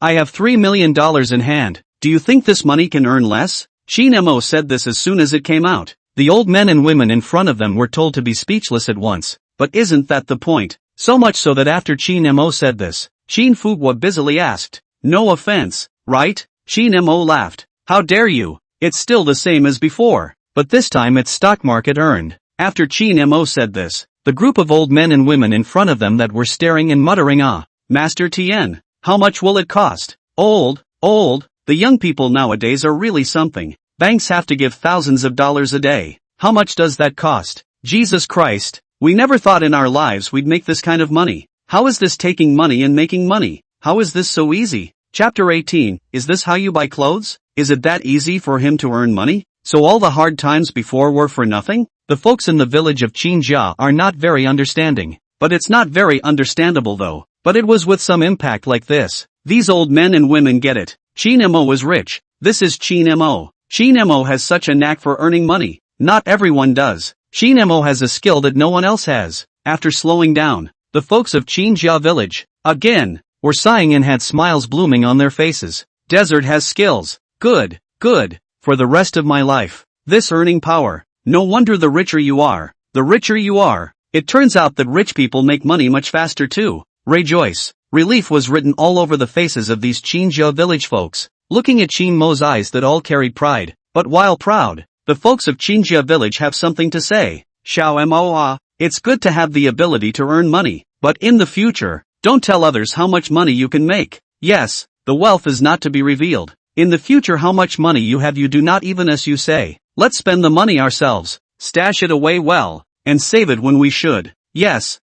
I have $3 million in hand. Do you think this money can earn less? Chin Mo said this as soon as it came out. The old men and women in front of them were told to be speechless at once. But isn't that the point? So much so that after Chin Mo said this, Chin Fu Gua busily asked, "No offense, right?" Chin Mo laughed. "How dare you? It's still the same as before, but this time it's stock market earned." After Chin Mo said this, the group of old men and women in front of them that were staring and muttering, "Ah, Master Tien, how much will it cost?" Old, the young people nowadays are really something. Banks have to give thousands of dollars a day. How much does that cost? Jesus Christ, we never thought in our lives we'd make this kind of money. How is this taking money and making money? How is this so easy? Chapter 18, is this how you buy clothes? Is it that easy for him to earn money? So all the hard times before were for nothing? The folks in the village of Qinjia are not very understanding. But it's not very understandable though. But it was with some impact like this. These old men and women get it. Chin Mo was rich. This is Chin Mo. Chin Mo has such a knack for earning money. Not everyone does. Chin Mo has a skill that no one else has. After slowing down, the folks of Qinjia village, again, were sighing and had smiles blooming on their faces. Desert has skills. Good. For the rest of my life. This earning power. No wonder the richer you are. The richer you are. It turns out that rich people make money much faster too. Rejoice. Relief was written all over the faces of these Qinjia village folks, looking at Chin Mo's eyes that all carried pride. But while proud, the folks of Qinjia village have something to say. Xiao Moa, it's good to have the ability to earn money, but in the future, don't tell others how much money you can make. Yes, the wealth is not to be revealed. In the future how much money you have you do not even as you say. Let's spend the money ourselves, stash it away well, and save it when we should. Yes,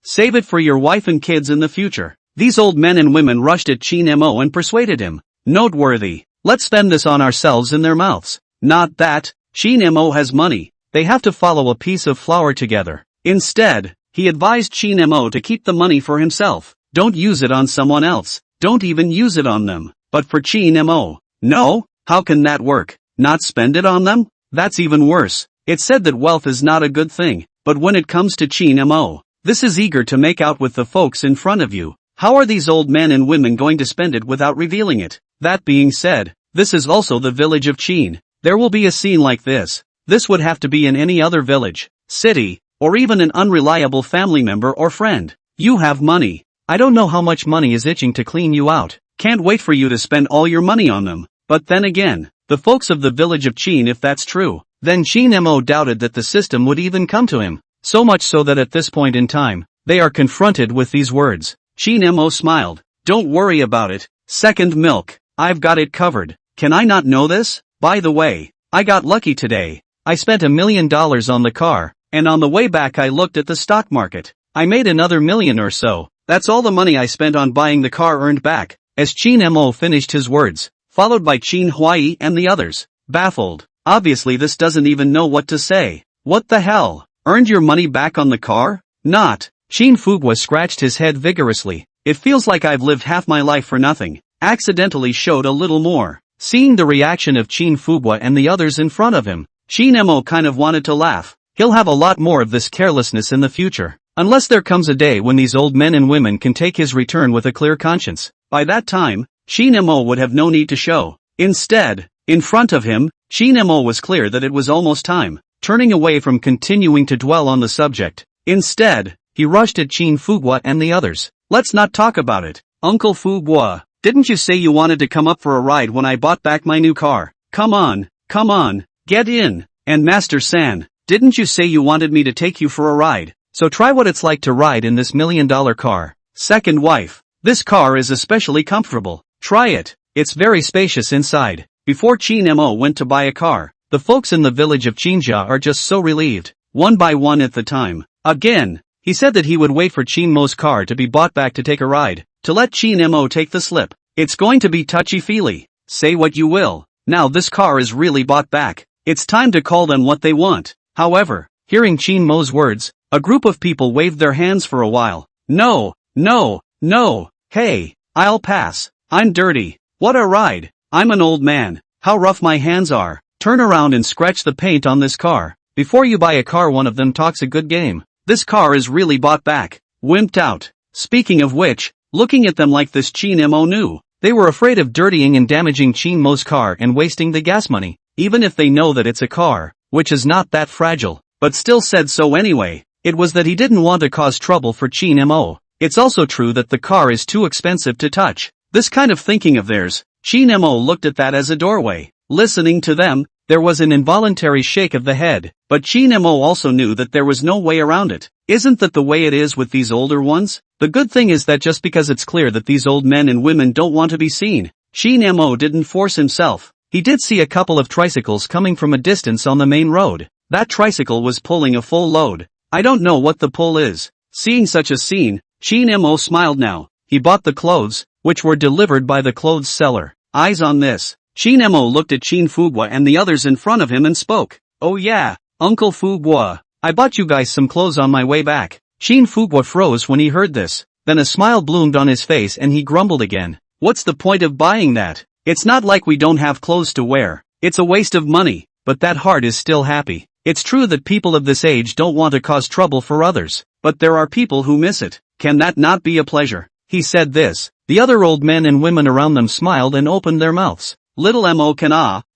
save it for your wife and kids in the future. These old men and women rushed at Chin Mo and persuaded him. Noteworthy. Let's spend this on ourselves in their mouths. Not that. Chin Mo has money. They have to follow a piece of flour together. Instead, he advised Chin Mo to keep the money for himself. Don't use it on someone else. Don't even use it on them. But for Chin Mo, no? How can that work? Not spend it on them? That's even worse. It's said that wealth is not a good thing, but when it comes to Chin Mo, this is eager to make out with the folks in front of you. How are these old men and women going to spend it without revealing it? That being said, this is also the village of Qin. There will be a scene like this. This would have to be in any other village, city, or even an unreliable family member or friend. You have money. I don't know how much money is itching to clean you out. Can't wait for you to spend all your money on them. But then again, the folks of the village of Qin, if that's true, then Chin Mo doubted that the system would even come to him. So much so that at this point in time, they are confronted with these words. Chin Mo smiled. Don't worry about it. Second milk. I've got it covered. Can I not know this? By the way, I got lucky today. I spent $1 million on the car, and on the way back I looked at the stock market. I made another $1 million or so. That's all the money I spent on buying the car earned back. As Chin Mo finished his words, followed by Chin Huai and the others, baffled. Obviously this doesn't even know what to say. What the hell? Earned your money back on the car? Not. Chin Fugwa scratched his head vigorously. It feels like I've lived half my life for nothing. Accidentally showed a little more. Seeing the reaction of Chin Fugwa and the others in front of him, Chin Mo kind of wanted to laugh. He'll have a lot more of this carelessness in the future. Unless there comes a day when these old men and women can take his return with a clear conscience. By that time, Chin Mo would have no need to show. Instead, in front of him, Chin Mo was clear that it was almost time. Turning away from continuing to dwell on the subject. Instead, he rushed at Chin Fugwa and the others. Let's not talk about it. Uncle Fugwa, didn't you say you wanted to come up for a ride when I bought back my new car? Come on, get in. And Master San, didn't you say you wanted me to take you for a ride? So try what it's like to ride in this $1 million car. Second wife, this car is especially comfortable. Try it. It's very spacious inside. Before Chin Mo went to buy a car, the folks in the village of Qinjia are just so relieved. One by one at the time. Again, he said that he would wait for Chin Mo's car to be bought back to take a ride, to let Chin Mo take the slip. It's going to be touchy-feely. Say what you will. Now this car is really bought back. It's time to call them what they want. However, hearing Chin Mo's words, a group of people waved their hands for a while. No, no, no, hey, I'll pass. I'm dirty. What a ride. I'm an old man. How rough my hands are. Turn around and scratch the paint on this car. Before you buy a car, one of them talks a good game. This car is really bought back. Wimped out. Speaking of which, looking at them like this, Chin Mo knew. They were afraid of dirtying and damaging Chin Mo's car and wasting the gas money, even if they know that it's a car, which is not that fragile, but still said so anyway. It was that he didn't want to cause trouble for Chin Mo. It's also true that the car is too expensive to touch. This kind of thinking of theirs, Chin Mo looked at that as a doorway. Listening to them, there was an involuntary shake of the head, but Chin Mo also knew that there was no way around it. Isn't that the way it is with these older ones? The good thing is that just because it's clear that these old men and women don't want to be seen, Chin Mo didn't force himself. He did see a couple of tricycles coming from a distance on the main road. That tricycle was pulling a full load. I don't know what the pull is. Seeing such a scene, Chin Mo smiled now. He bought the clothes, which were delivered by the clothes seller. Eyes on this. Chin Mo looked at Chin Fugwa and the others in front of him and spoke. Oh yeah, Uncle Fugwa. I bought you guys some clothes on my way back. Chin Fugwa froze when he heard this. Then a smile bloomed on his face and he grumbled again. What's the point of buying that? It's not like we don't have clothes to wear. It's a waste of money, but that heart is still happy. It's true that people of this age don't want to cause trouble for others, but there are people who miss it. Can that not be a pleasure? He said this. The other old men and women around them smiled and opened their mouths. Little Mo can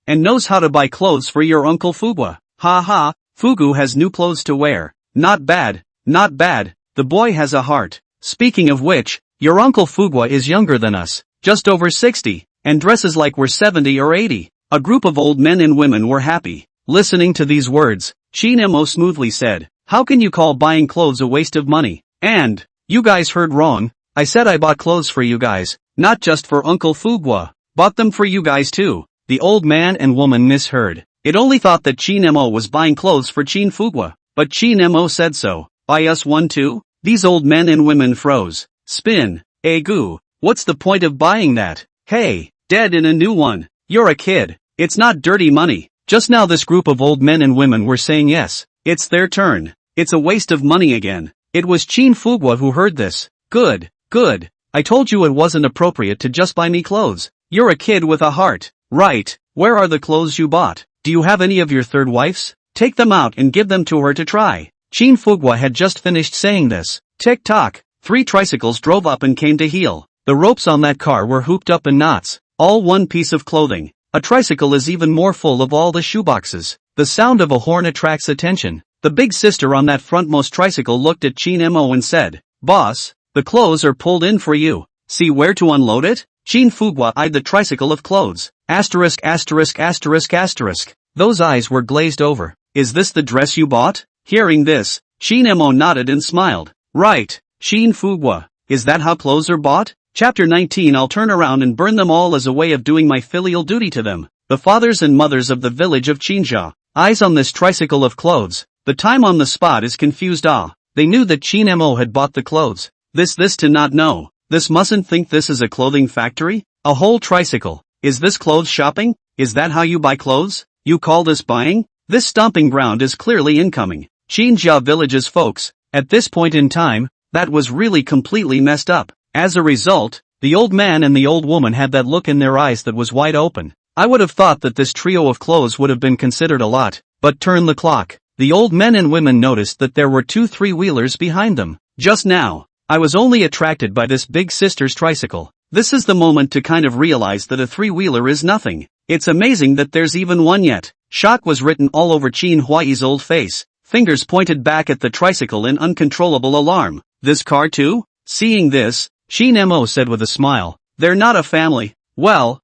and knows how to buy clothes for your Uncle Fugwa. Ha ha, Fugu has new clothes to wear. Not bad, not bad. The boy has a heart. Speaking of which, your Uncle Fugwa is younger than us, just over 60, and dresses like we're 70 or 80. A group of old men and women were happy. Listening to these words, Chin Mo smoothly said, how can you call buying clothes a waste of money? And, you guys heard wrong. I said I bought clothes for you guys, not just for Uncle Fugwa. Bought them for you guys too. The old man and woman misheard. It only thought that Chin Mo was buying clothes for Chin Fugwa, but Chin Mo said so. Buy us one too? These old men and women froze. Spin. Goo. What's the point of buying that? Hey, dead in a new one. You're a kid. It's not dirty money. Just now this group of old men and women were saying yes. It's their turn. It's a waste of money again. It was Chin Fugwa who heard this. Good, good. I told you it wasn't appropriate to just buy me clothes. You're a kid with a heart. Right. Where are the clothes you bought? Do you have any of your third wives? Take them out and give them to her to try. Chin Fugwa had just finished saying this. Tick-tock. 3 tricycles drove up and came to heel. The ropes on that car were hooped up in knots. All one piece of clothing. A tricycle is even more full of all the shoeboxes. The sound of a horn attracts attention. The big sister on that frontmost tricycle looked at Chin Mo and said, Boss, the clothes are pulled in for you. See where to unload it? Chin Fugwa eyed the tricycle of clothes. Asterisk asterisk asterisk asterisk. Those eyes were glazed over. Is this the dress you bought? Hearing this, Chin Mo nodded and smiled. Right, Chin Fugwa. Is that how clothes are bought? Chapter 19. I'll turn around and burn them all as a way of doing my filial duty to them. The fathers and mothers of the village of Chinja. Eyes on this tricycle of clothes. The time on the spot is confused. They knew that Chin Mo had bought the clothes. This to not know. This mustn't think this is a clothing factory? A whole tricycle. Is this clothes shopping? Is that how you buy clothes? You call this buying? This stomping ground is clearly incoming. Chinja village's folks. At this point in time, that was really completely messed up. As a result, the old man and the old woman had that look in their eyes that was wide open. I would have thought that this trio of clothes would have been considered a lot, but turn the clock. The old men and women noticed that there were 2 three-wheelers behind them. Just now, I was only attracted by this big sister's tricycle. This is the moment to kind of realize that a three-wheeler is nothing. It's amazing that there's even one yet. Shock was written all over Chin Huai's old face. Fingers pointed back at the tricycle in uncontrollable alarm. This car too? Seeing this, Chin Mo said with a smile, they're not a family. Well.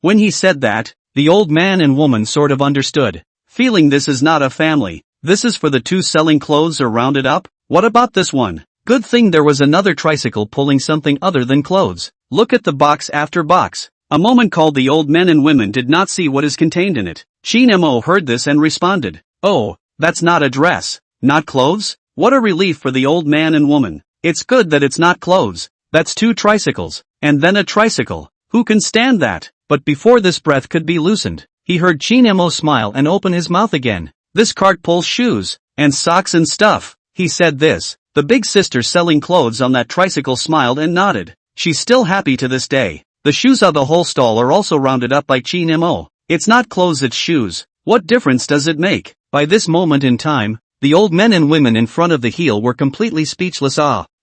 When he said that, the old man and woman sort of understood. Feeling this is not a family. This is for the 2 selling clothes or rounded up? What about this one? Good thing there was another tricycle pulling something other than clothes. Look at the box after box. A moment called the old men and women did not see what is contained in it. Chin Mo heard this and responded. Oh, that's not a dress. Not clothes? What a relief for the old man and woman. It's good that it's not clothes. That's 2 tricycles. and then a tricycle. Who can stand that? But before this breath could be loosened, he heard Chin Mo smile and open his mouth again. This cart pulls shoes, and socks and stuff. He said this. The big sister selling clothes on that tricycle smiled and nodded. She's still happy to this day. The shoes of the whole stall are also rounded up by Chin Mo. It's not clothes, it's shoes. What difference does it make? By this moment in time, the old men and women in front of the heel were completely speechless.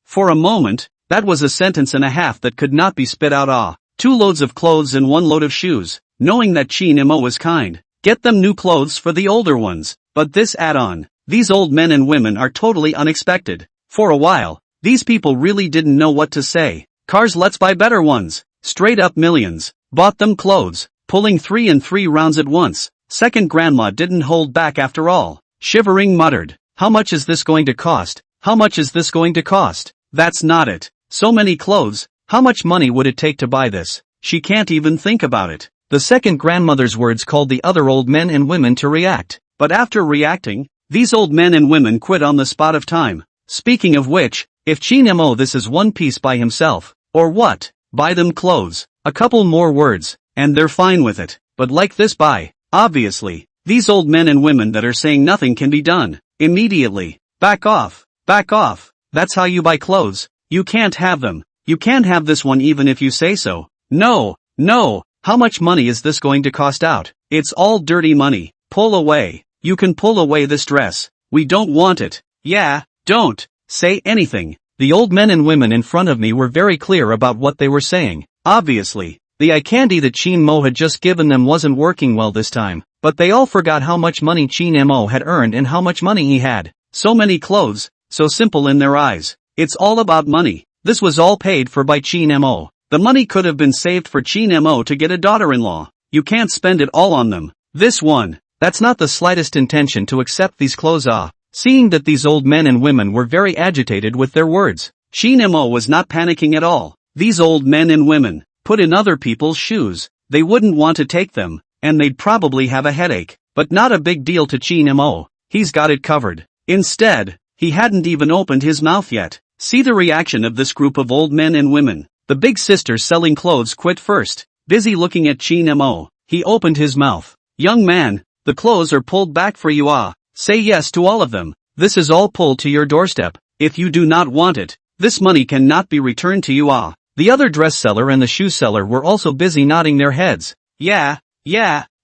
For a moment, that was a sentence and a half that could not be spit out. 2 loads of clothes and 1 load of shoes. Knowing that Chin Mo was kind, get them new clothes for the older ones. But this add-on, these old men and women are totally unexpected. For a while, these people really didn't know what to say. Cars, let's buy better ones. Straight up millions. Bought them clothes, pulling 3 and 3 rounds at once. Second grandma didn't hold back after all. Shivering muttered, how much is this going to cost? How much is this going to cost? That's not it. So many clothes, how much money would it take to buy this? She can't even think about it. The second grandmother's words called the other old men and women to react. But after reacting, these old men and women quit on the spot of time. Speaking of which, if Chin Mo this is one piece by himself, or what? Buy them clothes, a couple more words, and they're fine with it. But like this buy, obviously, these old men and women that are saying nothing can be done. Immediately. Back off. Back off. That's how you buy clothes. You can't have them. You can't have this one even if you say so. No, no. How much money is this going to cost out? It's all dirty money. Pull away. You can pull away this dress. We don't want it. Yeah, don't say anything. The old men and women in front of me were very clear about what they were saying. Obviously, the eye candy that Chin Mo had just given them wasn't working well this time, but they all forgot how much money Chin Mo had earned and how much money he had. So many clothes, so simple in their eyes. It's all about money. This was all paid for by Chin Mo. The money could have been saved for Chin Mo to get a daughter-in-law. You can't spend it all on them. This one. That's not the slightest intention to accept these clothes. Seeing that these old men and women were very agitated with their words, Chin Mo was not panicking at all. These old men and women, put in other people's shoes, they wouldn't want to take them, and they'd probably have a headache, but not a big deal to Chin Mo. He's got it covered. Instead, he hadn't even opened his mouth yet. See the reaction of this group of old men and women. The big sister selling clothes quit first. Busy looking at Chin Mo, he opened his mouth. Young man, the clothes are pulled back for you. Say yes to all of them. This is all pulled to your doorstep. If you do not want it, this money cannot be returned to you. The other dress seller and the shoe seller were also busy nodding their heads. Yeah.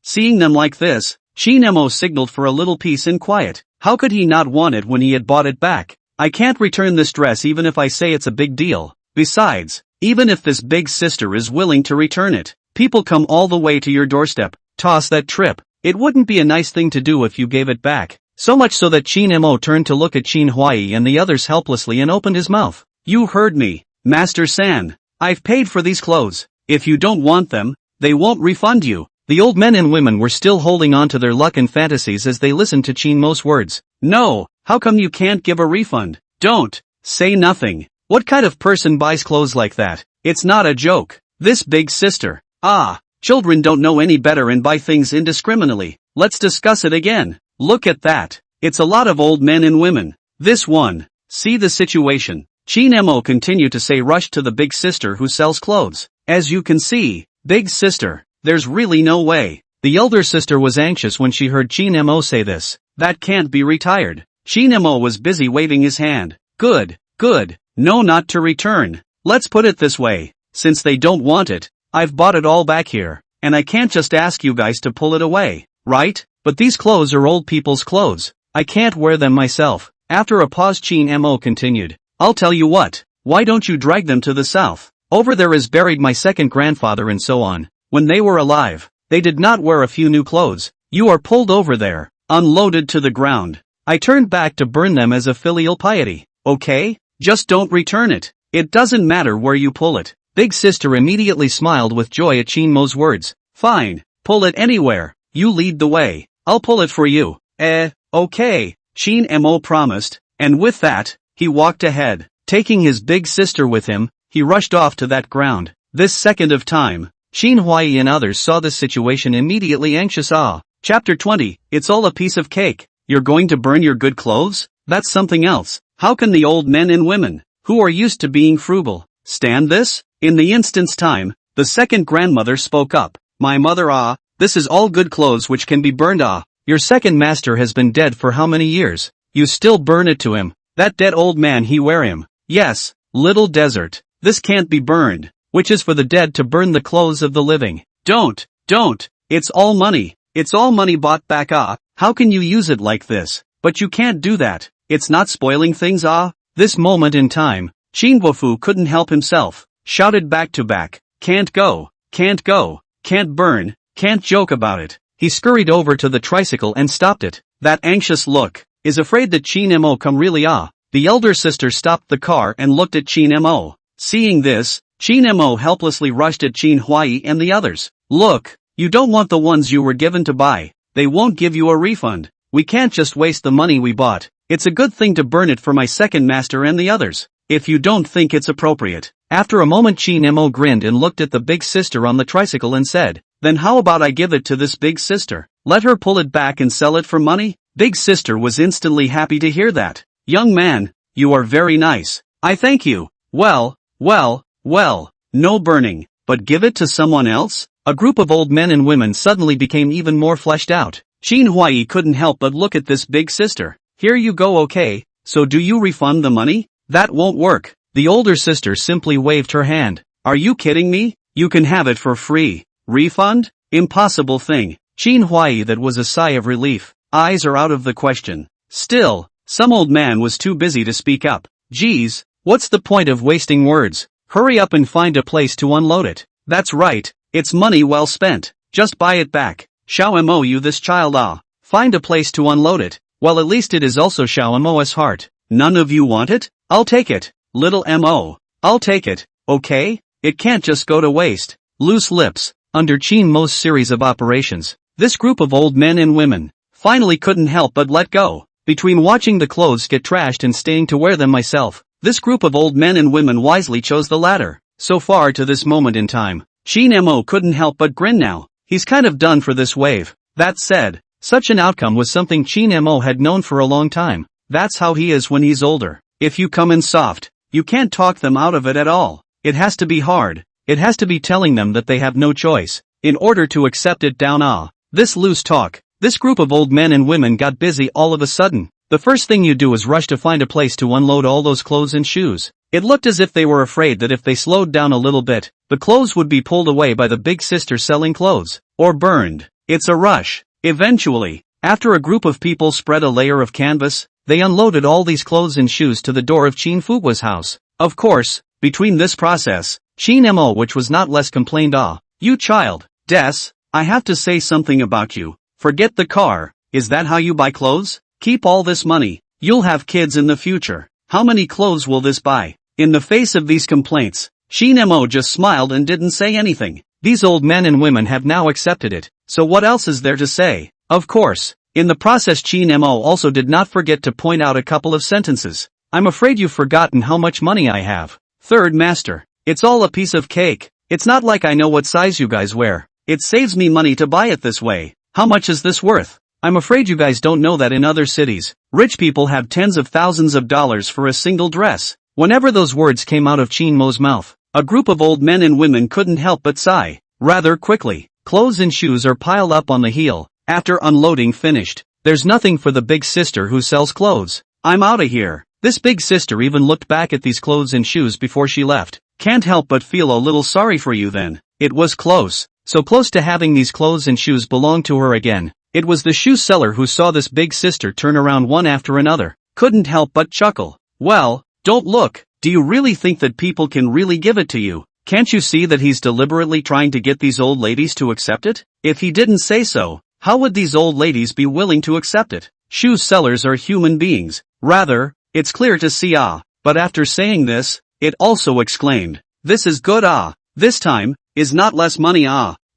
Seeing them like this, Chin Mo signaled for a little peace and quiet. How could he not want it when he had bought it back? I can't return this dress even if I say it's a big deal. Besides, even if this big sister is willing to return it, people come all the way to your doorstep. Toss that trip. It wouldn't be a nice thing to do if you gave it back. So much so that Chin Mo turned to look at Chin Huai and the others helplessly and opened his mouth. You heard me, Master San. I've paid for these clothes. If you don't want them, they won't refund you. The old men and women were still holding on to their luck and fantasies as they listened to Chin Mo's words. No, how come you can't give a refund? Don't say nothing. What kind of person buys clothes like that? It's not a joke. This big sister. Children don't know any better and buy things indiscriminately. Let's discuss it again. Look at that. It's a lot of old men and women. This one. See the situation. Chin Mo continued to say, rushed to the big sister who sells clothes. As you can see, big sister, there's really no way. The elder sister was anxious when she heard Chin Mo say this. That can't be retired. Chin Mo was busy waving his hand. Good. No, not to return. Let's put it this way. Since they don't want it, I've bought it all back here, and I can't just ask you guys to pull it away, right? But these clothes are old people's clothes. I can't wear them myself. After a pause, Chin Mo continued. I'll tell you what. Why don't you drag them to the south? Over there is buried my second grandfather and so on. When they were alive, they did not wear a few new clothes. You are pulled over there, unloaded to the ground. I turned back to burn them as a filial piety. Okay? Just don't return it. It doesn't matter where you pull it. Big sister immediately smiled with joy at Chin Mo's words. Fine. Pull it anywhere. You lead the way. I'll pull it for you. Okay. Chin Mo promised, and with that, he walked ahead. Taking his big sister with him, he rushed off to that ground. This second of time, Chin Huai and others saw this situation immediately anxious. Chapter 20, It's all a piece of cake. You're going to burn your good clothes? That's something else. How can the old men and women, who are used to being frugal, stand this? In the instant's time, the second grandmother spoke up. My mother, this is all good clothes which can be burned. Your second master has been dead for how many years? You still burn it to him. That dead old man he wear him. Yes, little desert. This can't be burned, which is for the dead to burn the clothes of the living. Don't. It's all money. It's all money bought back. How can you use it like this? But you can't do that. It's not spoiling things. This moment in time, Chinbofu couldn't help himself, shouted back to back. Can't go, can't burn, can't joke about it. He scurried over to the tricycle and stopped it. That anxious look, is afraid that Chin Mo come really. The elder sister stopped the car and looked at Chin Mo. Seeing this, Chin Mo helplessly rushed at Chin Huai and the others. Look, you don't want the ones you were given to buy. They won't give you a refund. We can't just waste the money we bought. It's a good thing to burn it for my second master and the others. If you don't think it's appropriate. After a moment Chin Mo grinned and looked at the big sister on the tricycle and said, then how about I give it to this big sister? Let her pull it back and sell it for money? Big sister was instantly happy to hear that. Young man, you are very nice. I thank you. Well, no burning, but give it to someone else? A group of old men and women suddenly became even more fleshed out. Chin Huai couldn't help but look at this big sister. Here you go. Okay, so do you refund the money? That won't work. The older sister simply waved her hand. Are you kidding me? You can have it for free. Refund? Impossible thing. Chin Huai that was a sigh of relief. Eyes are out of the question. Still, some old man was too busy to speak up. Geez, what's the point of wasting words? Hurry up and find a place to unload it. That's right, it's money well spent. Just buy it back. Xiao Mo you this child. Find a place to unload it. Well, at least it is also Xiao Mo's heart. None of you want it? I'll take it. Little Mo. I'll take it, okay? It can't just go to waste. Loose lips. Under Chin Mo's series of operations, this group of old men and women finally couldn't help but let go. Between watching the clothes get trashed and staying to wear them myself, this group of old men and women wisely chose the latter. So far to this moment in time, Chin Mo couldn't help but grin now. He's kind of done for this wave. That said, such an outcome was something Chin Mo had known for a long time. That's how he is when he's older. If you come in soft, you can't talk them out of it at all. It has to be hard. It has to be telling them that they have no choice, in order to accept it down. This loose talk. This group of old men and women got busy all of a sudden. The first thing you do is rush to find a place to unload all those clothes and shoes. It looked as if they were afraid that if they slowed down a little bit, the clothes would be pulled away by the big sister selling clothes, or burned. It's a rush. Eventually, after a group of people spread a layer of canvas, they unloaded all these clothes and shoes to the door of Chin Fugua's house. Of course, between this process, Chin Mo which was not less complained. You child, Des, I have to say something about you. Forget the car. Is that how you buy clothes? Keep all this money. You'll have kids in the future. How many clothes will this buy? In the face of these complaints, Chin Mo just smiled and didn't say anything. These old men and women have now accepted it, so what else is there to say? Of course, in the process Chin Mo also did not forget to point out a couple of sentences. I'm afraid you've forgotten how much money I have. Third master, it's all a piece of cake. It's not like I know what size you guys wear. It saves me money to buy it this way. How much is this worth? I'm afraid you guys don't know that in other cities, rich people have tens of thousands of dollars for a single dress. Whenever those words came out of Chin Mo's mouth, a group of old men and women couldn't help but sigh. Rather quickly, clothes and shoes are piled up on the heel. After unloading finished, there's nothing for the big sister who sells clothes. I'm outta here. This big sister even looked back at these clothes and shoes before she left. Can't help but feel a little sorry for you then. It was close. So close to having these clothes and shoes belong to her again. It was the shoe seller who saw this big sister turn around one after another. Couldn't help but chuckle. Well, don't look. Do you really think that people can really give it to you? Can't you see that he's deliberately trying to get these old ladies to accept it? If he didn't say so, how would these old ladies be willing to accept it? Shoe sellers are human beings. Rather, it's clear to see. But after saying this, it also exclaimed, this is good. This time, is not less money.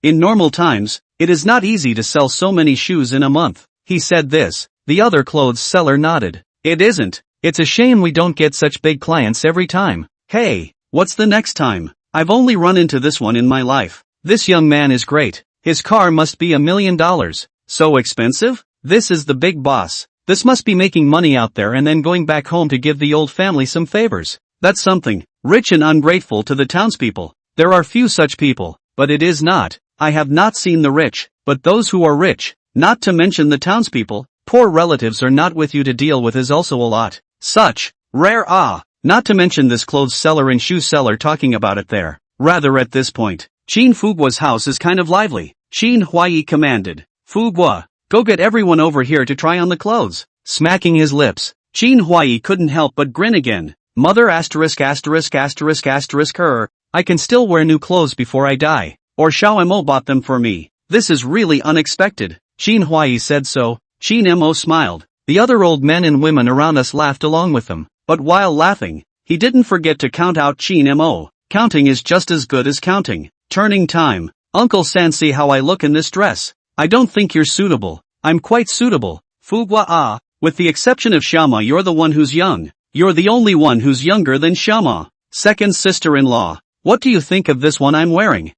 In normal times, it is not easy to sell so many shoes in a month. He said this. The other clothes seller nodded. It isn't. It's a shame we don't get such big clients every time. Hey, what's the next time? I've only run into this one in my life. This young man is great. His car must be $1 million. So expensive? This is the big boss. This must be making money out there and then going back home to give the old family some favors. That's something. rich and ungrateful to the townspeople. There are few such people, but it is not. I have not seen the rich, but those who are rich, not to mention the townspeople, poor relatives are not with you to deal with is also a lot. Such, rare not to mention this clothes seller and shoe seller talking about it there. Rather at this point, Qin Fuguo's house is kind of lively. Qin Huai commanded, Fugua, go get everyone over here to try on the clothes. Smacking his lips, Qin Huai couldn't help but grin again. Mother asterisk asterisk asterisk asterisk her, I can still wear new clothes before I die. Or Xiao Mo bought them for me. This is really unexpected. Qin Huai said so. Qin Mo smiled. The other old men and women around us laughed along with them. But while laughing, he didn't forget to count out Qin Mo. Counting is just as good as counting. Turning time. Uncle San, see how I look in this dress. I don't think you're suitable. I'm quite suitable. Fugua with the exception of Xiaoma, you're the one who's young. You're the only one who's younger than Xiaoma. Second sister-in-law. What do you think of this one I'm wearing?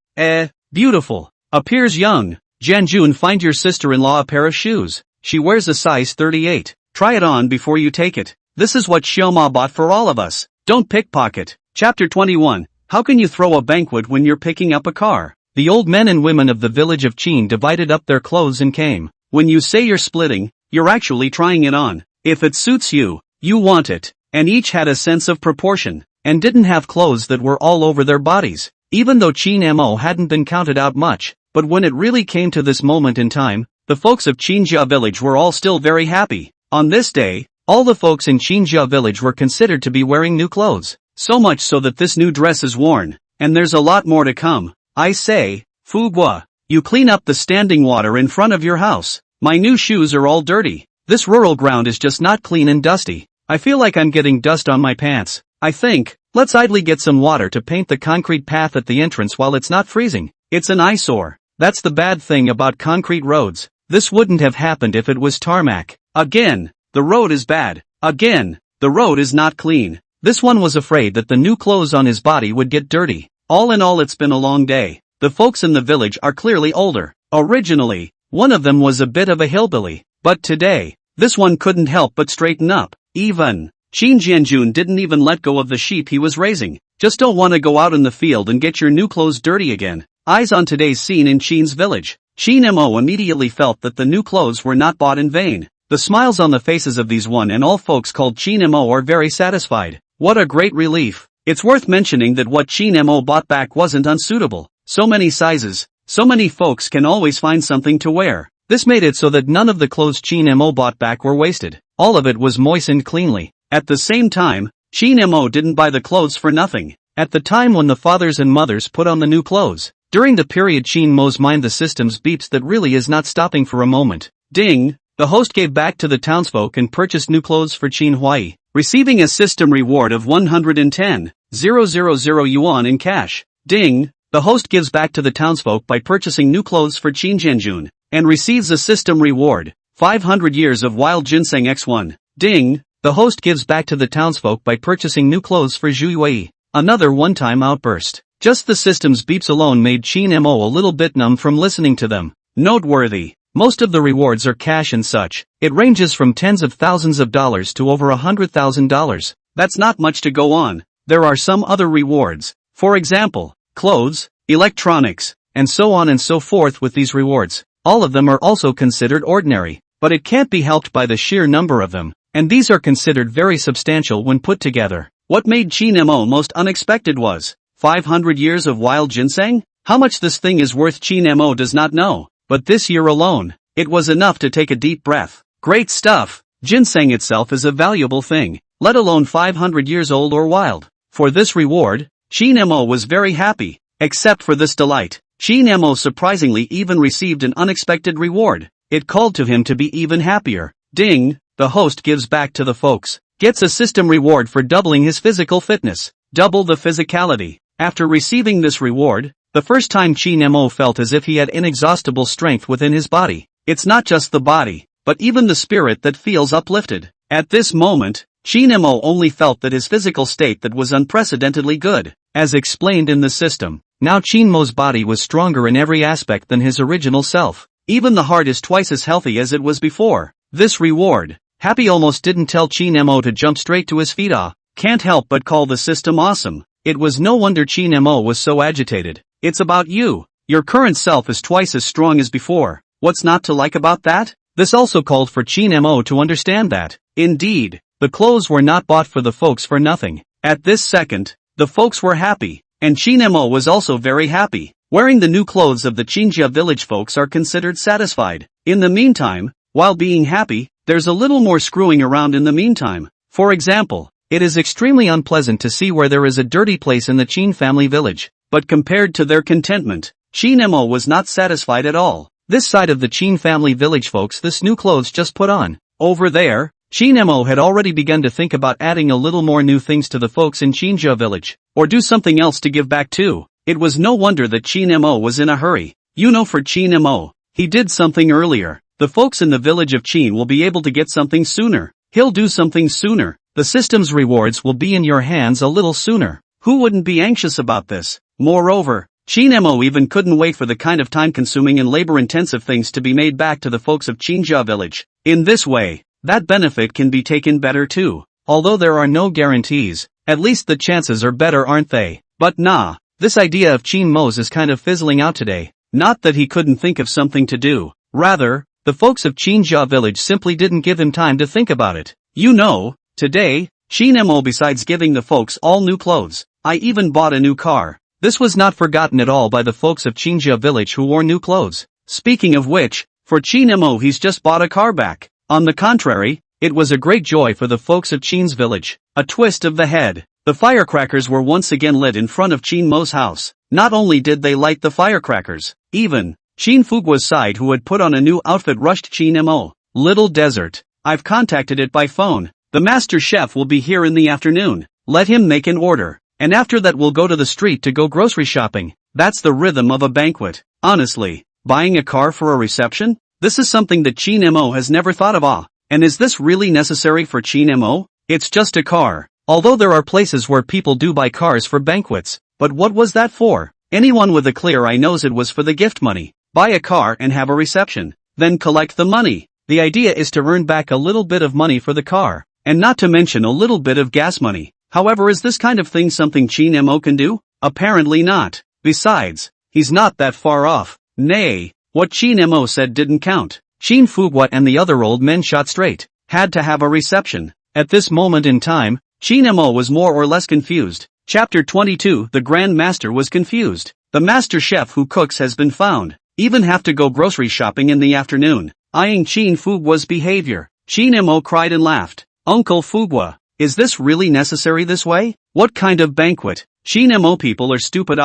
Beautiful. Appears young. Janjun, find your sister-in-law a pair of shoes. She wears a size 38. Try it on before you take it. This is what Xiaoma bought for all of us. Don't pickpocket. Chapter 21. How can you throw a banquet when you're picking up a car? The old men and women of the village of Qin divided up their clothes and came. When you say you're splitting, you're actually trying it on. If it suits you, you want it. And each had a sense of proportion, and didn't have clothes that were all over their bodies. Even though Qin Mo hadn't been counted out much, but when it really came to this moment in time, the folks of Qinjia village were all still very happy. On this day, all the folks in Qinjia village were considered to be wearing new clothes. So much so that this new dress is worn, and there's a lot more to come. I say, Fugua, you clean up the standing water in front of your house. My new shoes are all dirty. This rural ground is just not clean and dusty. I feel like I'm getting dust on my pants. I think, let's idly get some water to paint the concrete path at the entrance while it's not freezing. It's an eyesore. That's the bad thing about concrete roads. This wouldn't have happened if it was tarmac. Again, the road is bad. Again, the road is not clean. This one was afraid that the new clothes on his body would get dirty. All in all, it's been a long day. The folks in the village are clearly older. Originally, one of them was a bit of a hillbilly. But today, this one couldn't help but straighten up. Even Qin Jianjun didn't even let go of the sheep he was raising. Just don't want to go out in the field and get your new clothes dirty again. Eyes on today's scene in Qin's village. Qin Mo immediately felt that the new clothes were not bought in vain. The smiles on the faces of these one and all folks called Qin Mo are very satisfied. What a great relief. It's worth mentioning that what Qin Mo bought back wasn't unsuitable. So many sizes, so many folks can always find something to wear. This made it so that none of the clothes Qin Mo bought back were wasted. All of it was moistened cleanly. At the same time, Qin Mo didn't buy the clothes for nothing. At the time when the fathers and mothers put on the new clothes, during the period Qin Mo's mind the system's beeps that really is not stopping for a moment. Ding! The host gave back to the townsfolk and purchased new clothes for Qin Huai, receiving a system reward of 110,000 yuan in cash. Ding! The host gives back to the townsfolk by purchasing new clothes for Qin Jianjun, and receives a system reward, 500 years of wild ginseng x1. Ding! The host gives back to the townsfolk by purchasing new clothes for Zhu Yui. Another one-time outburst. Just the system's beeps alone made Qin Mo a little bit numb from listening to them. Noteworthy. Most of the rewards are cash and such. It ranges from tens of thousands of dollars to over $100,000. That's not much to go on. There are some other rewards. For example, clothes, electronics, and so on and so forth with these rewards. All of them are also considered ordinary, but it can't be helped by the sheer number of them, and these are considered very substantial when put together. What made Qin Mo most unexpected was 500 years of wild ginseng? How much this thing is worth Qin Mo does not know, but this year alone, it was enough to take a deep breath. Great stuff! Ginseng itself is a valuable thing, let alone 500 years old or wild. For this reward, Qin Mo was very happy. Except for this delight, Qin Mo surprisingly even received an unexpected reward. It called to him to be even happier. Ding! The host gives back to the folks. Gets a system reward for doubling his physical fitness. Double the physicality. After receiving this reward, the first time Qin Mo felt as if he had inexhaustible strength within his body. It's not just the body, but even the spirit that feels uplifted. At this moment, Qin Mo only felt that his physical state that was unprecedentedly good, as explained in the system. Now Qin Mo's body was stronger in every aspect than his original self. Even the heart is twice as healthy as it was before. This reward, Happy almost didn't tell Qin Mo to jump straight to his feet. Can't help but call the system awesome. It was no wonder Chin Mo was so agitated. It's about you. Your current self is twice as strong as before. What's not to like about that? This also called for Chin Mo to understand that, indeed, the clothes were not bought for the folks for nothing. At this second, the folks were happy, and Chin Mo was also very happy. Wearing the new clothes of the Chinjia village folks are considered satisfied. In the meantime, while being happy, there's a little more screwing around in the meantime. For example, it is extremely unpleasant to see where there is a dirty place in the Chin family village, but compared to their contentment, Chin Mo was not satisfied at all. This side of the Chin family village folks this new clothes just put on. Over there, Chin Mo had already begun to think about adding a little more new things to the folks in Chinjia village, or do something else to give back too. It was no wonder that Chin Mo was in a hurry. You know, for Chin Mo, he did something earlier. The folks in the village of Chin will be able to get something sooner. He'll do something sooner. The system's rewards will be in your hands a little sooner. Who wouldn't be anxious about this? Moreover, Chin Mo even couldn't wait for the kind of time-consuming and labor-intensive things to be made back to the folks of Chinjia village. In this way, that benefit can be taken better too. Although there are no guarantees, at least the chances are better, aren't they? But nah. This idea of Chin Mo's is kind of fizzling out today. Not that he couldn't think of something to do. Rather, the folks of Chinjia village simply didn't give him time to think about it. You know, today, Chin Mo, besides giving the folks all new clothes, I even bought a new car. This was not forgotten at all by the folks of Chinjia village who wore new clothes. Speaking of which, for Chin Mo, he's just bought a car back. On the contrary, it was a great joy for the folks of Chin's village. A twist of the head. The firecrackers were once again lit in front of Chin Mo's house. Not only did they light the firecrackers, even Chin Fugwa's side, who had put on a new outfit, rushed Chin Mo. Little Desert. I've contacted it by phone. The master chef will be here in the afternoon. Let him make an order. And after that we'll go to the street to go grocery shopping. That's the rhythm of a banquet. Honestly, buying a car for a reception? This is something that Chin Mo has never thought of. And is this really necessary for Chin Mo? It's just a car. Although there are places where people do buy cars for banquets, but what was that for? Anyone with a clear eye knows it was for the gift money. Buy a car and have a reception, then collect the money. The idea is to earn back a little bit of money for the car, and not to mention a little bit of gas money. However, is this kind of thing something Chin Mo can do? Apparently not. Besides, he's not that far off. Nay, what Chin Mo said didn't count. Chin Fugwa and the other old men shot straight. Had to have a reception. At this moment in time, Chin Mo was more or less confused. Chapter 22. The Grand Master was confused. The master chef who cooks has been found. Even have to go grocery shopping in the afternoon. Eyeing Chin Fugwa's behavior, Chin Mo cried and laughed. Uncle Fugwa, is this really necessary this way? What kind of banquet? Chin Mo people are stupid.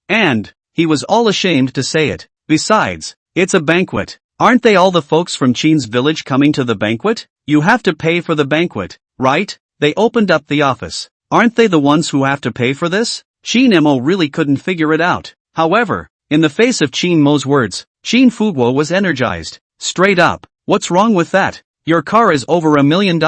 And he was all ashamed to say it. Besides, it's a banquet. Aren't they all the folks from Chin's village coming to the banquet? You have to pay for the banquet, right? They opened up the office. Aren't they the ones who have to pay for this? Chin Mo really couldn't figure it out. However, in the face of Chin Mo's words, Chin Fugwa was energized. Straight up, what's wrong with that? Your car is over $1 million.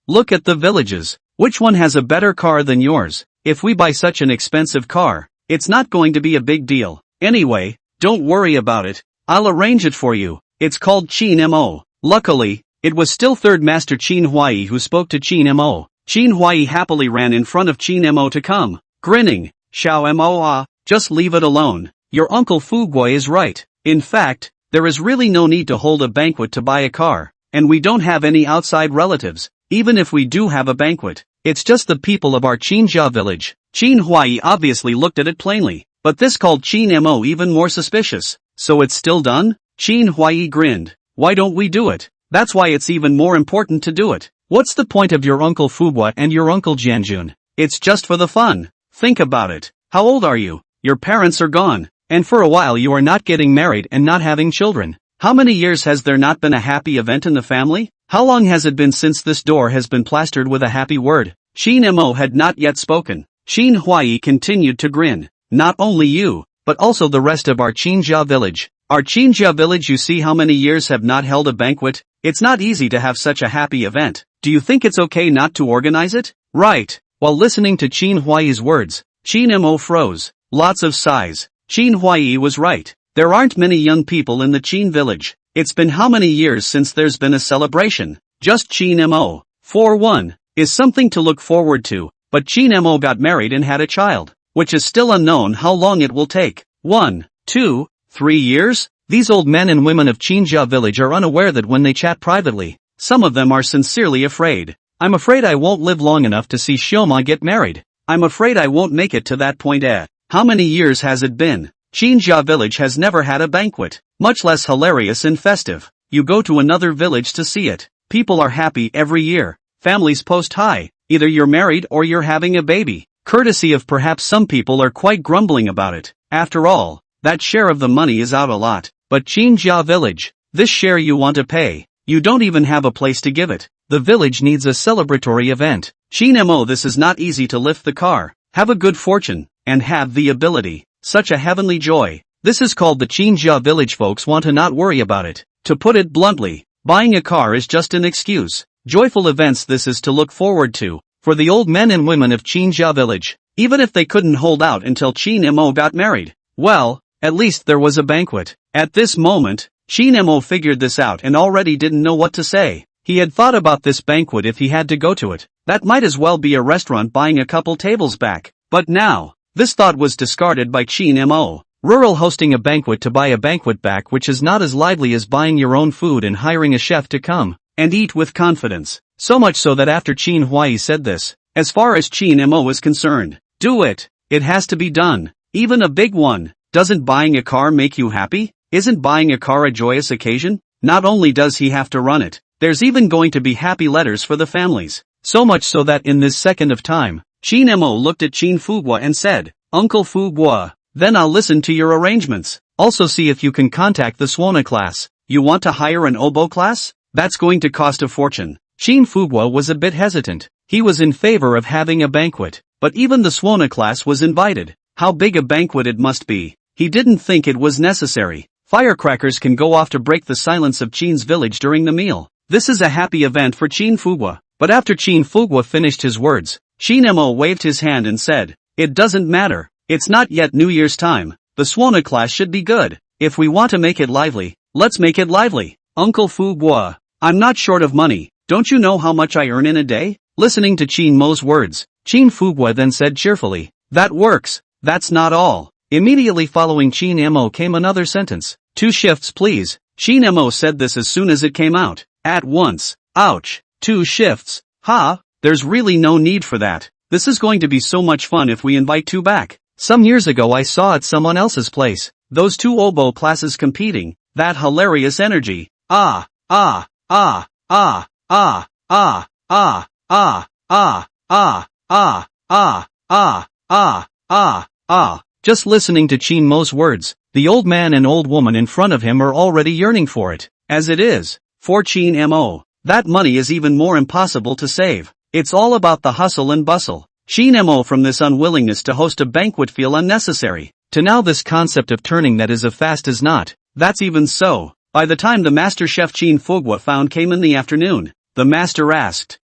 Look at the villages. Which one has a better car than yours? If we buy such an expensive car, it's not going to be a big deal. Anyway, don't worry about it. I'll arrange it for you. It's called Chin Mo. Luckily, it was still Third Master Chin Huai who spoke to Chin Mo. Chin Huai happily ran in front of Chin Mo to come, grinning. Xiao Mo, just leave it alone. Your Uncle Fugwa is right. In fact, there is really no need to hold a banquet to buy a car, and we don't have any outside relatives. Even if we do have a banquet, it's just the people of our Chinjia village. Chin Huai obviously looked at it plainly, but this called Chin Mo even more suspicious. So it's still done? Chin Huai grinned. Why don't we do it? That's why it's even more important to do it. What's the point of your Uncle Fugwa and your Uncle Jianjun? It's just for the fun. Think about it. How old are you? Your parents are gone, and for a while you are not getting married and not having children. How many years has there not been a happy event in the family? How long has it been since this door has been plastered with a happy word? Chin Mo had not yet spoken. Chin Huai continued to grin. Not only you, but also the rest of our Chinjia village. Our Chinjia village, you see how many years have not held a banquet? It's not easy to have such a happy event. Do you think it's okay not to organize it? Right. While listening to Chin Huai's words, Chin Mo froze. Lots of sighs. Chin Huai was right. There aren't many young people in the Chin village. It's been how many years since there's been a celebration? Just Chin Mo, for one, is something to look forward to, but Chin Mo got married and had a child, which is still unknown how long it will take. 1, 2, 3 years? These old men and women of Chinja village are unaware that when they chat privately, some of them are sincerely afraid. I'm afraid I won't live long enough to see Xioma get married. I'm afraid I won't make it to that point. How many years has it been? Chinja village has never had a banquet, much less hilarious and festive. You go to another village to see it. People are happy every year. Families post hi. Either you're married or you're having a baby. Courtesy of perhaps some people are quite grumbling about it. After all, that share of the money is out a lot. But Chinja village, this share you want to pay. You don't even have a place to give it. The village needs a celebratory event. Chin Mo, this is not easy to lift the car. Have a good fortune, and have the ability. Such a heavenly joy. This is called the Chinja village. Folks want to not worry about it. To put it bluntly, buying a car is just an excuse. Joyful events this is to look forward to, for the old men and women of Chinja village. Even if they couldn't hold out until Chin Mo got married, well, at least there was a banquet. At this moment, Chin Mo figured this out and already didn't know what to say. He had thought about this banquet if he had to go to it. That might as well be a restaurant buying a couple tables back. But now, this thought was discarded by Chin Mo. Rural hosting a banquet to buy a banquet back, which is not as lively as buying your own food and hiring a chef to come and eat with confidence. So much so that after Chin Huai said this, as far as Chin Mo is concerned, do it. It has to be done. Even a big one. Doesn't buying a car make you happy? Isn't buying a car a joyous occasion? Not only does he have to run it, there's even going to be happy letters for the families. So much so that in this second of time, Chin Mo looked at Chin Fugua and said, Uncle Fugua, then I'll listen to your arrangements. Also see if you can contact the Swana class. You want to hire an oboe class? That's going to cost a fortune. Chin Fugua was a bit hesitant. He was in favor of having a banquet, but even the Swana class was invited. How big a banquet it must be. He didn't think it was necessary. Firecrackers can go off to break the silence of Chin's village during the meal. This is a happy event for Chin Fugua. But after Chin Fugua finished his words, Chin Mo waved his hand and said, it doesn't matter. It's not yet New Year's time. The Swana class should be good. If we want to make it lively, let's make it lively. Uncle Fugua, I'm not short of money. Don't you know how much I earn in a day? Listening to Chin Mo's words, Chin Fugua then said cheerfully, that works. That's not all. Immediately following Chin Mo came another sentence. 2 shifts please. Chin Mo said this as soon as it came out. At once. Ouch. 2 shifts. Ha, there's really no need for that. This is going to be so much fun if we invite 2 back. Some years ago I saw at someone else's place. Those 2 oboe classes competing. That hilarious energy. Ah, ah, ah, ah, ah, ah, ah, ah, ah, ah, ah, ah, ah, ah, ah, ah. Just listening to Chin Mo's words, the old man and old woman in front of him are already yearning for it. As it is, for Chin Mo, that money is even more impossible to save. It's all about the hustle and bustle. Chin Mo from this unwillingness to host a banquet feel unnecessary, to now this concept of turning that is as fast as not. That's even so. By the time the master chef Chin Fugua found came in the afternoon, the master asked,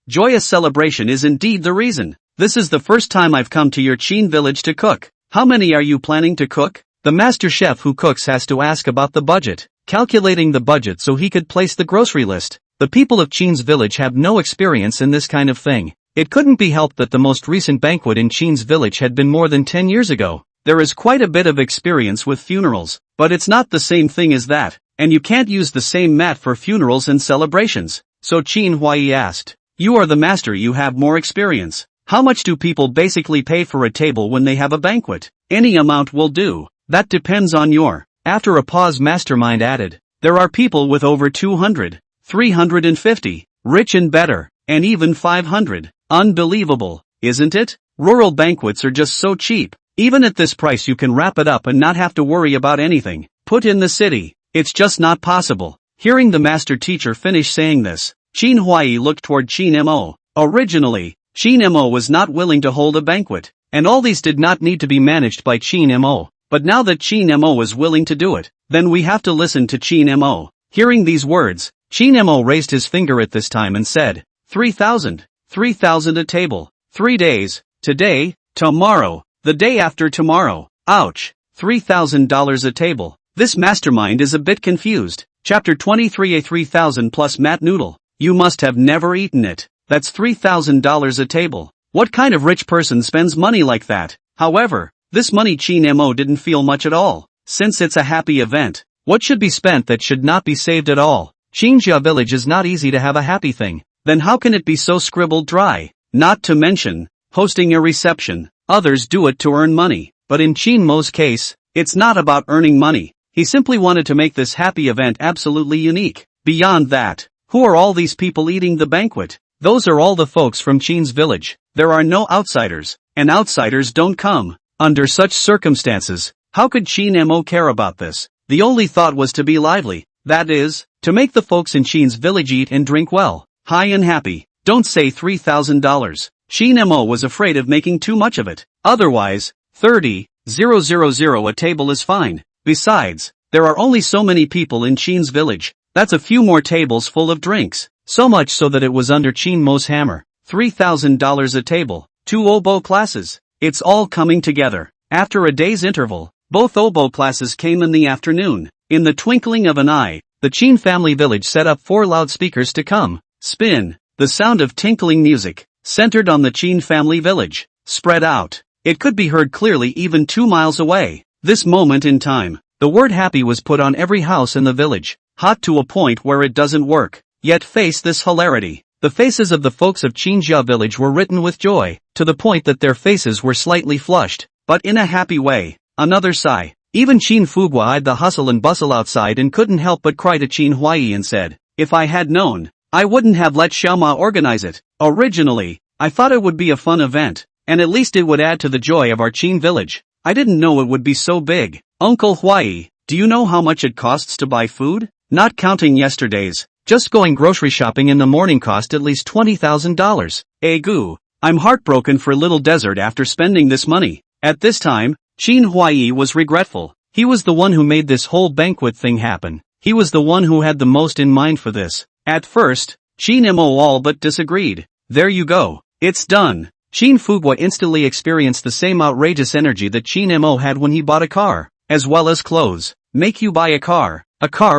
joyous celebration is indeed the reason. This is the first time I've come to your Chin village to cook. How many are you planning to cook? The master chef who cooks has to ask about the budget, calculating the budget so he could place the grocery list. The people of Chin's village have no experience in this kind of thing. It couldn't be helped that the most recent banquet in Chin's village had been more than 10 years ago. There is quite a bit of experience with funerals, but it's not the same thing as that, and you can't use the same mat for funerals and celebrations. So Chin Huai asked, you are the master, you have more experience. How much do people basically pay for a table when they have a banquet? Any amount will do. That depends on your. After a pause, mastermind added, there are people with over 200, 350, rich and better, and even 500. Unbelievable, isn't it? Rural banquets are just so cheap. Even at this price you can wrap it up and not have to worry about anything. Put in the city. It's just not possible. Hearing the master teacher finish saying this, Chin Huai looked toward Chin Mo. Originally, Chin Mo was not willing to hold a banquet, and all these did not need to be managed by Chin Mo. But now that Chin Mo was willing to do it, then we have to listen to Chin Mo. Hearing these words, Chin Mo raised his finger at this time and said, 3,000 a table, 3 days, today, tomorrow, the day after tomorrow. Ouch, $3,000 a table. This mastermind is a bit confused. Chapter 23, a 3,000 plus mat noodle. You must have never eaten it. That's $3,000 a table. What kind of rich person spends money like that? However, this money Chin Mo didn't feel much at all, since it's a happy event. What should be spent that should not be saved at all? Chinjia village is not easy to have a happy thing. Then how can it be so scribbled dry? Not to mention, hosting a reception. Others do it to earn money, but in Chin Mo's case, it's not about earning money. He simply wanted to make this happy event absolutely unique. Beyond that, who are all these people eating the banquet? Those are all the folks from Chin's village. There are no outsiders, and outsiders don't come. Under such circumstances, how could Chin Mo care about this? The only thought was to be lively, that is, to make the folks in Chin's village eat and drink well, high and happy. Don't say $3,000. Chin Mo was afraid of making too much of it. Otherwise, 30,000 a table is fine. Besides, there are only so many people in Chin's village. That's a few more tables full of drinks. So much so that it was under Chin Mo's hammer. $3,000 a table, 2 oboe classes. It's all coming together. After a day's interval, both oboe classes came in the afternoon. In the twinkling of an eye, the Chin family village set up 4 loudspeakers to come. Spin. The sound of tinkling music, centered on the Chin family village, spread out. It could be heard clearly even 2 miles away. This moment in time, the word happy was put on every house in the village. Hot to a point where it doesn't work. Yet face this hilarity. The faces of the folks of Chinjia village were written with joy, to the point that their faces were slightly flushed, but in a happy way. Another sigh. Even Chin Fugwa eyed the hustle and bustle outside and couldn't help but cry to Chin Huai and said, "If I had known, I wouldn't have let Xiaoma organize it. Originally, I thought it would be a fun event, and at least it would add to the joy of our Chin village. I didn't know it would be so big." Uncle Huai, do you know how much it costs to buy food? Not counting yesterday's. Just going grocery shopping in the morning cost at least $20,000. Egu, I'm heartbroken for Little Desert after spending this money. At this time, Chin Huai was regretful. He was the one who made this whole banquet thing happen. He was the one who had the most in mind for this. At first, Chin Mo all but disagreed. There you go. It's done. Chin Fugwa instantly experienced the same outrageous energy that Chin Mo had when he bought a car, as well as clothes. Make you buy a car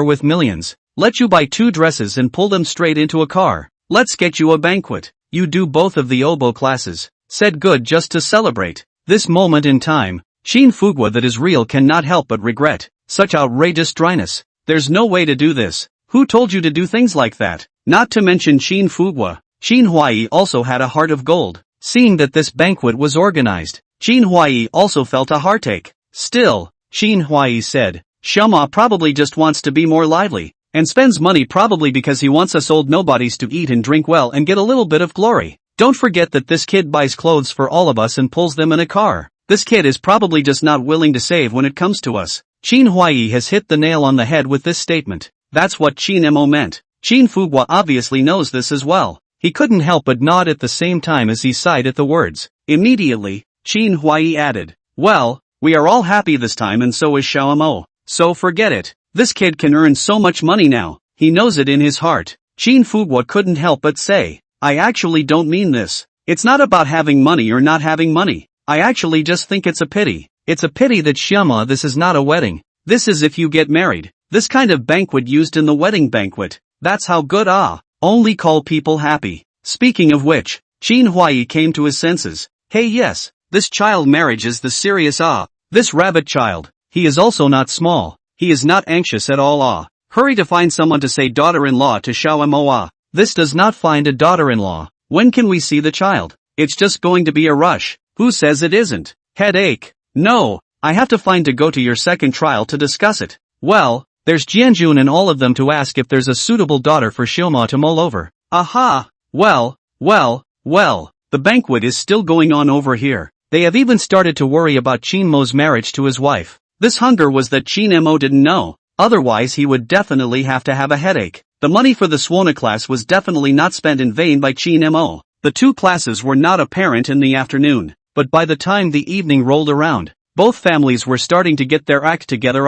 with millions. Let you buy 2 dresses and pull them straight into a car. Let's get you a banquet. You do both of the oboe classes. Said good just to celebrate. This moment in time, Chin Fugwa that is real cannot help but regret. Such outrageous dryness. There's no way to do this. Who told you to do things like that? Not to mention Chin Fugwa. Chin Huai also had a heart of gold. Seeing that this banquet was organized, Chin Huai also felt a heartache. Still, Chin Huai said, Xiaoma probably just wants to be more lively. And spends money probably because he wants us old nobodies to eat and drink well and get a little bit of glory. Don't forget that this kid buys clothes for all of us and pulls them in a car. This kid is probably just not willing to save when it comes to us. Chin Huai has hit the nail on the head with this statement. That's what Chin Mo meant. Chin Fugwa obviously knows this as well. He couldn't help but nod at the same time as he sighed at the words. Immediately, Chin Huai added, "Well, we are all happy this time and so is Xiaomo. So forget it. This kid can earn so much money now. He knows it in his heart." Chin Fugwa couldn't help but say, "I actually don't mean this. It's not about having money or not having money. I actually just think it's a pity. It's a pity that Xiaoma this is not a wedding. This is if you get married. This kind of banquet used in the wedding banquet. That's how good only call people happy." Speaking of which, Chin Huai came to his senses. Hey yes, this child marriage is the serious This rabbit child, he is also not small. He is not anxious at all Hurry to find someone to say daughter-in-law to Xiaomo This does not find a daughter-in-law. When can we see the child? It's just going to be a rush. Who says it isn't? Headache. No, I have to find to go to your second trial to discuss it. Well, there's Jianjun and all of them to ask if there's a suitable daughter for Xiaoma to mull over. Aha! Well, the banquet is still going on over here. They have even started to worry about Chin Mo's marriage to his wife. This hunger was that Chin Mo didn't know. Otherwise he would definitely have to have a headache. The money for the Swana class was definitely not spent in vain by Chin Mo. The 2 classes were not apparent in the afternoon, but by the time the evening rolled around, both families were starting to get their act together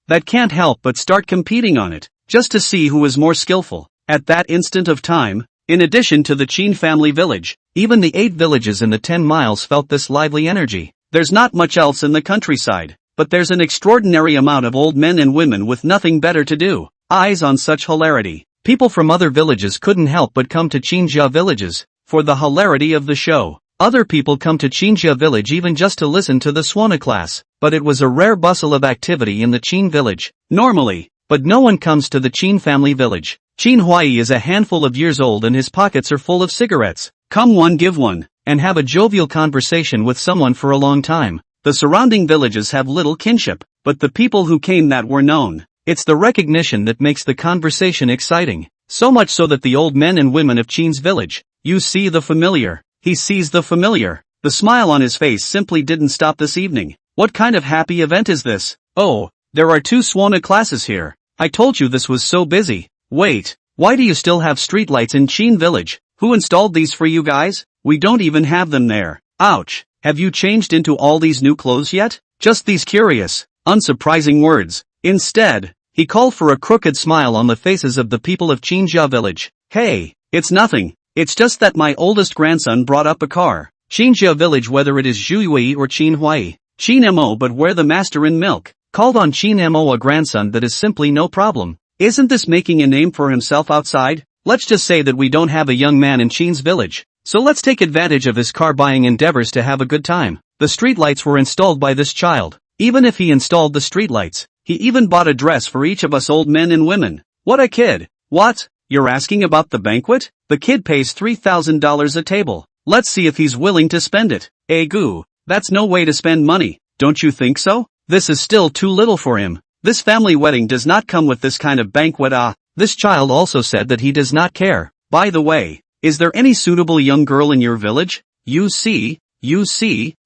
that can't help but start competing on it, just to see who is more skillful. At that instant of time, in addition to the Chin family village, even the 8 villages in the 10 miles felt this lively energy. There's not much else in the countryside, but there's an extraordinary amount of old men and women with nothing better to do. Eyes on such hilarity. People from other villages couldn't help but come to Chinjia villages, for the hilarity of the show. Other people come to Chinjia village even just to listen to the Swana class, but it was a rare bustle of activity in the Chin village. Normally, but no one comes to the Chin family village. Chin Huai is a handful of years old and his pockets are full of cigarettes. Come one give one, and have a jovial conversation with someone for a long time. The surrounding villages have little kinship, but the people who came that were known. It's the recognition that makes the conversation exciting. So much so that the old men and women of Chin's village, you see the familiar. He sees the familiar. The smile on his face simply didn't stop this evening. What kind of happy event is this? Oh, there are 2 Swana classes here. I told you this was so busy. Wait, why do you still have streetlights in Chin village? Who installed these for you guys? We don't even have them there. Ouch. Have you changed into all these new clothes yet? Just these curious, unsurprising words. Instead, he called for a crooked smile on the faces of the people of Chinjia village. Hey, it's nothing. It's just that my oldest grandson brought up a car. Chinjia village, whether it is Zhuyi or Chin Huai. Chin Mo, but where the master in milk. Called on Chin Mo a grandson, that is simply no problem. Isn't this making a name for himself outside? Let's just say that we don't have a young man in Chin's village. So let's take advantage of his car buying endeavors to have a good time. The streetlights were installed by this child. Even if he installed the streetlights, he even bought a dress for each of us old men and women. What a kid. What? You're asking about the banquet? The kid pays $3,000 a table. Let's see if he's willing to spend it. Goo, that's no way to spend money, don't you think so? This is still too little for him. This family wedding does not come with this kind of banquet. This child also said that he does not care. By the way, is there any suitable young girl in your village? You see,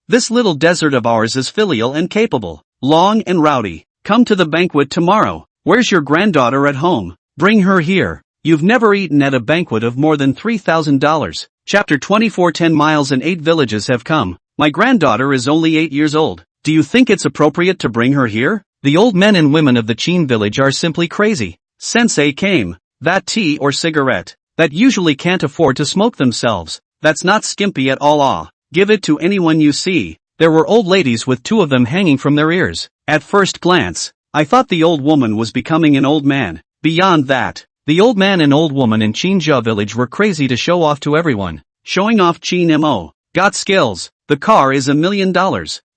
this little desert of ours is filial and capable, long and rowdy. Come to the banquet tomorrow. Where's your granddaughter at home? Bring her here. You've never eaten at a banquet of more than $3,000. Chapter 24. 10 miles and 8 villages have come. My granddaughter is only 8 years old. Do you think it's appropriate to bring her here? The old men and women of the Chin village are simply crazy. Sensei came. That tea or cigarette. That usually can't afford to smoke themselves. That's not skimpy at all. Give it to anyone you see. There were old ladies with 2 of them hanging from their ears. At first glance, I thought the old woman was becoming an old man. Beyond that, the old man and old woman in Chinjia village were crazy to show off to everyone. Showing off Chin Mo. Got skills. The car is $1 million.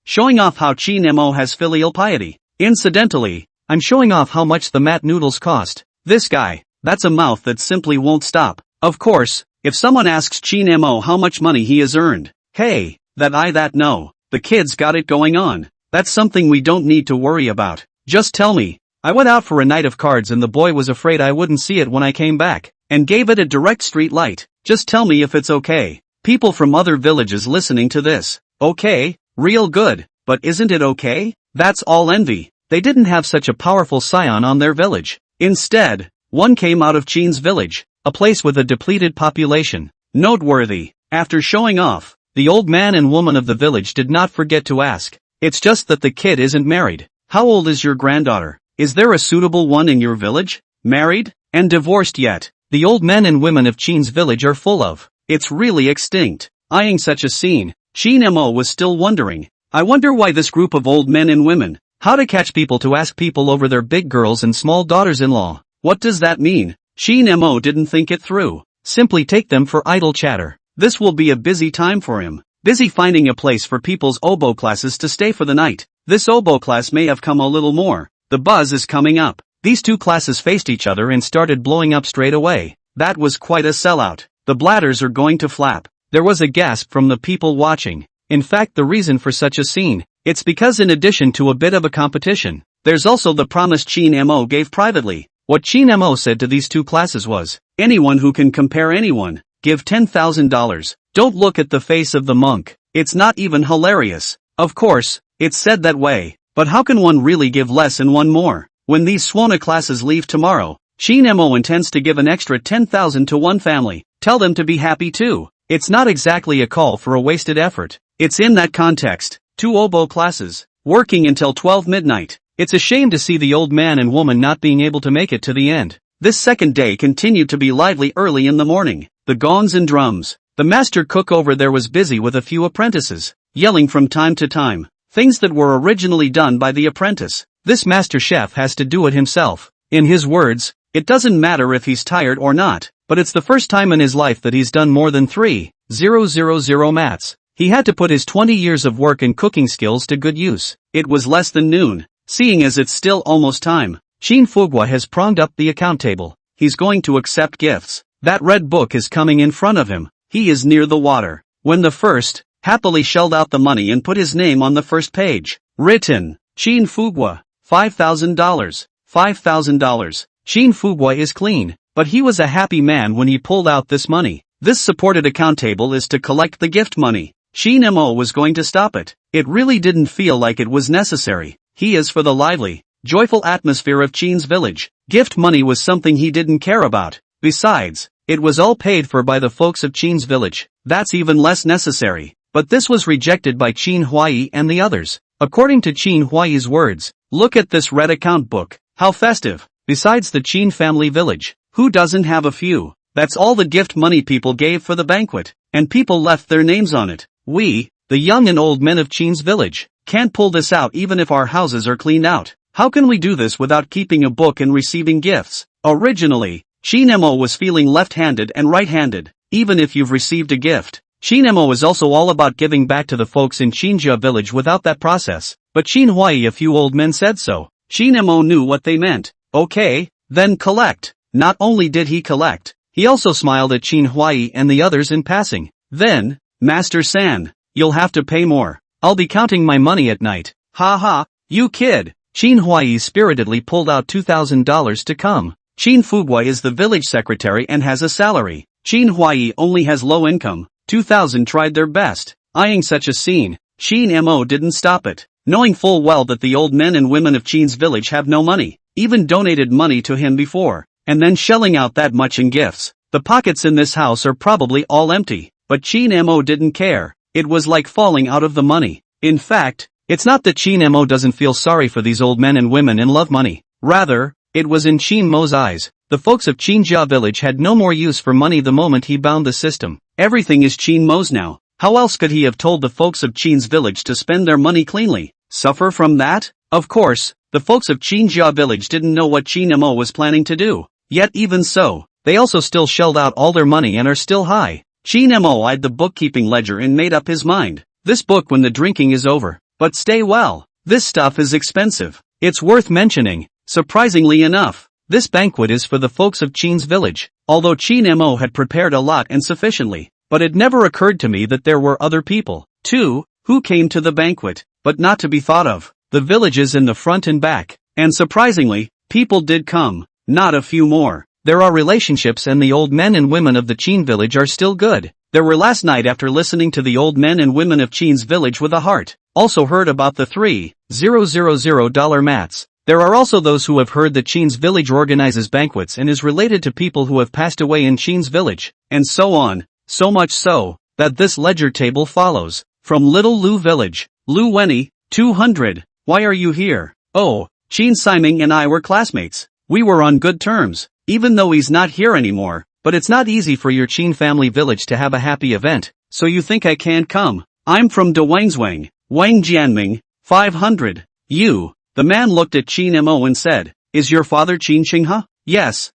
Showing off how Chin Mo has filial piety. Incidentally, I'm showing off how much the mat noodles cost. This guy, that's a mouth that simply won't stop. Of course, if someone asks Chin Mo how much money he has earned, hey, that no, the kid's got it going on. That's something we don't need to worry about. Just tell me. I went out for a night of cards and the boy was afraid I wouldn't see it when I came back, and gave it a direct street light. Just tell me if it's okay. People from other villages listening to this. Okay, real good, but isn't it okay? That's all envy. They didn't have such a powerful scion on their village. Instead, one came out of Chin's village, a place with a depleted population. Noteworthy. After showing off, the old man and woman of the village did not forget to ask. It's just that the kid isn't married. How old is your granddaughter? Is there a suitable one in your village? Married? And divorced yet? The old men and women of Chin's village are full of. It's really extinct. Eyeing such a scene, Chin Mo was still wondering. I wonder why this group of old men and women. How to catch people to ask people over their big girls and small daughters-in-law. What does that mean? Chin Mo didn't think it through. Simply take them for idle chatter. This will be a busy time for him. Busy finding a place for people's oboe classes to stay for the night. This oboe class may have come a little more. The buzz is coming up. These 2 classes faced each other and started blowing up straight away. That was quite a sellout. The bladders are going to flap. There was a gasp from the people watching. In fact, the reason for such a scene, it's because in addition to a bit of a competition, there's also the promise Chin Mo gave privately. What Chin Mo said to these 2 classes was, anyone who can compare anyone, give $10,000. Don't look at the face of the monk. It's not even hilarious. Of course, it's said that way. But how can one really give less and one more? When these Swana classes leave tomorrow, Chin Mo intends to give an extra $10,000 to one family. Tell them to be happy too. It's not exactly a call for a wasted effort. It's in that context. 2 oboe classes, working until 12 midnight. It's a shame to see the old man and woman not being able to make it to the end. This second day continued to be lively early in the morning. The gongs and drums. The master cook over there was busy with a few apprentices, yelling from time to time. Things that were originally done by the apprentice. This master chef has to do it himself. In his words, it doesn't matter if he's tired or not, but it's the first time in his life that he's done more than 3,000 maths. He had to put his 20 years of work and cooking skills to good use. It was less than noon. Seeing as it's still almost time, Shin Fugwa has pronged up the account table. He's going to accept gifts. That red book is coming in front of him. He is near the water. When the first, happily shelled out the money and put his name on the first page. Written, Shin Fugwa, $5,000. $5,000. Shin Fugwa is clean, but he was a happy man when he pulled out this money. This supported account table is to collect the gift money. Shin Mo was going to stop it. It really didn't feel like it was necessary. He is for the lively, joyful atmosphere of Chin's village. Gift money was something he didn't care about. Besides, it was all paid for by the folks of Chin's village. That's even less necessary. But this was rejected by Chin Huai and the others. According to Chin Huai's words, look at this red account book. How festive. Besides the Chin family village, who doesn't have a few? That's all the gift money people gave for the banquet. And people left their names on it. We, the young and old men of Chin's village, can't pull this out even if our houses are cleaned out. How can we do this without keeping a book and receiving gifts? Originally, Shin Mo was feeling left-handed and right-handed. Even if you've received a gift, Shin Mo is also all about giving back to the folks in Chinjia village without that process. But Chin Huai, a few old men said so. Shin Mo knew what they meant. Okay, then collect. Not only did he collect, he also smiled at Chin Huai and the others in passing. Then, Master San, you'll have to pay more. I'll be counting my money at night. Ha ha, you kid. Chin Huai spiritedly pulled out $2,000 to come. Chin Fugwa is the village secretary and has a salary. Chin Huai only has low income. 2,000 tried their best. Eyeing such a scene, Shin Mo didn't stop it. Knowing full well that the old men and women of Chin's village have no money, even donated money to him before, and then shelling out that much in gifts. The pockets in this house are probably all empty. But Shin Mo didn't care. It was like falling out of the money. In fact, it's not that Shin Mo doesn't feel sorry for these old men and women and love money. Rather, it was in Shin Mo's eyes. The folks of Chinjia village had no more use for money the moment he bound the system. Everything is Shin Mo's now. How else could he have told the folks of Chin's village to spend their money cleanly? Suffer from that? Of course, the folks of Chinjia village didn't know what Shin Mo was planning to do. Yet even so, they also still shelled out all their money and are still high. Shin Mo eyed the bookkeeping ledger and made up his mind. This book when the drinking is over. But stay well. This stuff is expensive. It's worth mentioning. Surprisingly enough, this banquet is for the folks of Chin's village. Although Shin Mo had prepared a lot and sufficiently. But it never occurred to me that there were other people, too, who came to the banquet, but not to be thought of. The villages in the front and back. And surprisingly, people did come. Not a few more. There are relationships and the old men and women of the Chin village are still good. There were last night after listening to the old men and women of Chin's village with a heart. Also heard about the $3,000 mats. There are also those who have heard that Chin's village organizes banquets and is related to people who have passed away in Chin's village. And so on. So much so, that this ledger table follows. From Little Lu village. Lu Wenny, 200. Why are you here? Oh, Chin Siming and I were classmates. We were on good terms. Even though he's not here anymore, but it's not easy for your Chin family village to have a happy event, so you think I can't come? I'm from De Wangzwang, Wang Jianming, 500. You, the man looked at Chin Mo and said, is your father Chin Xinghe? Yes,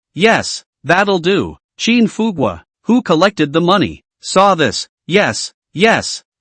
that'll do. Chin Fugwa, who collected the money, saw this, yes,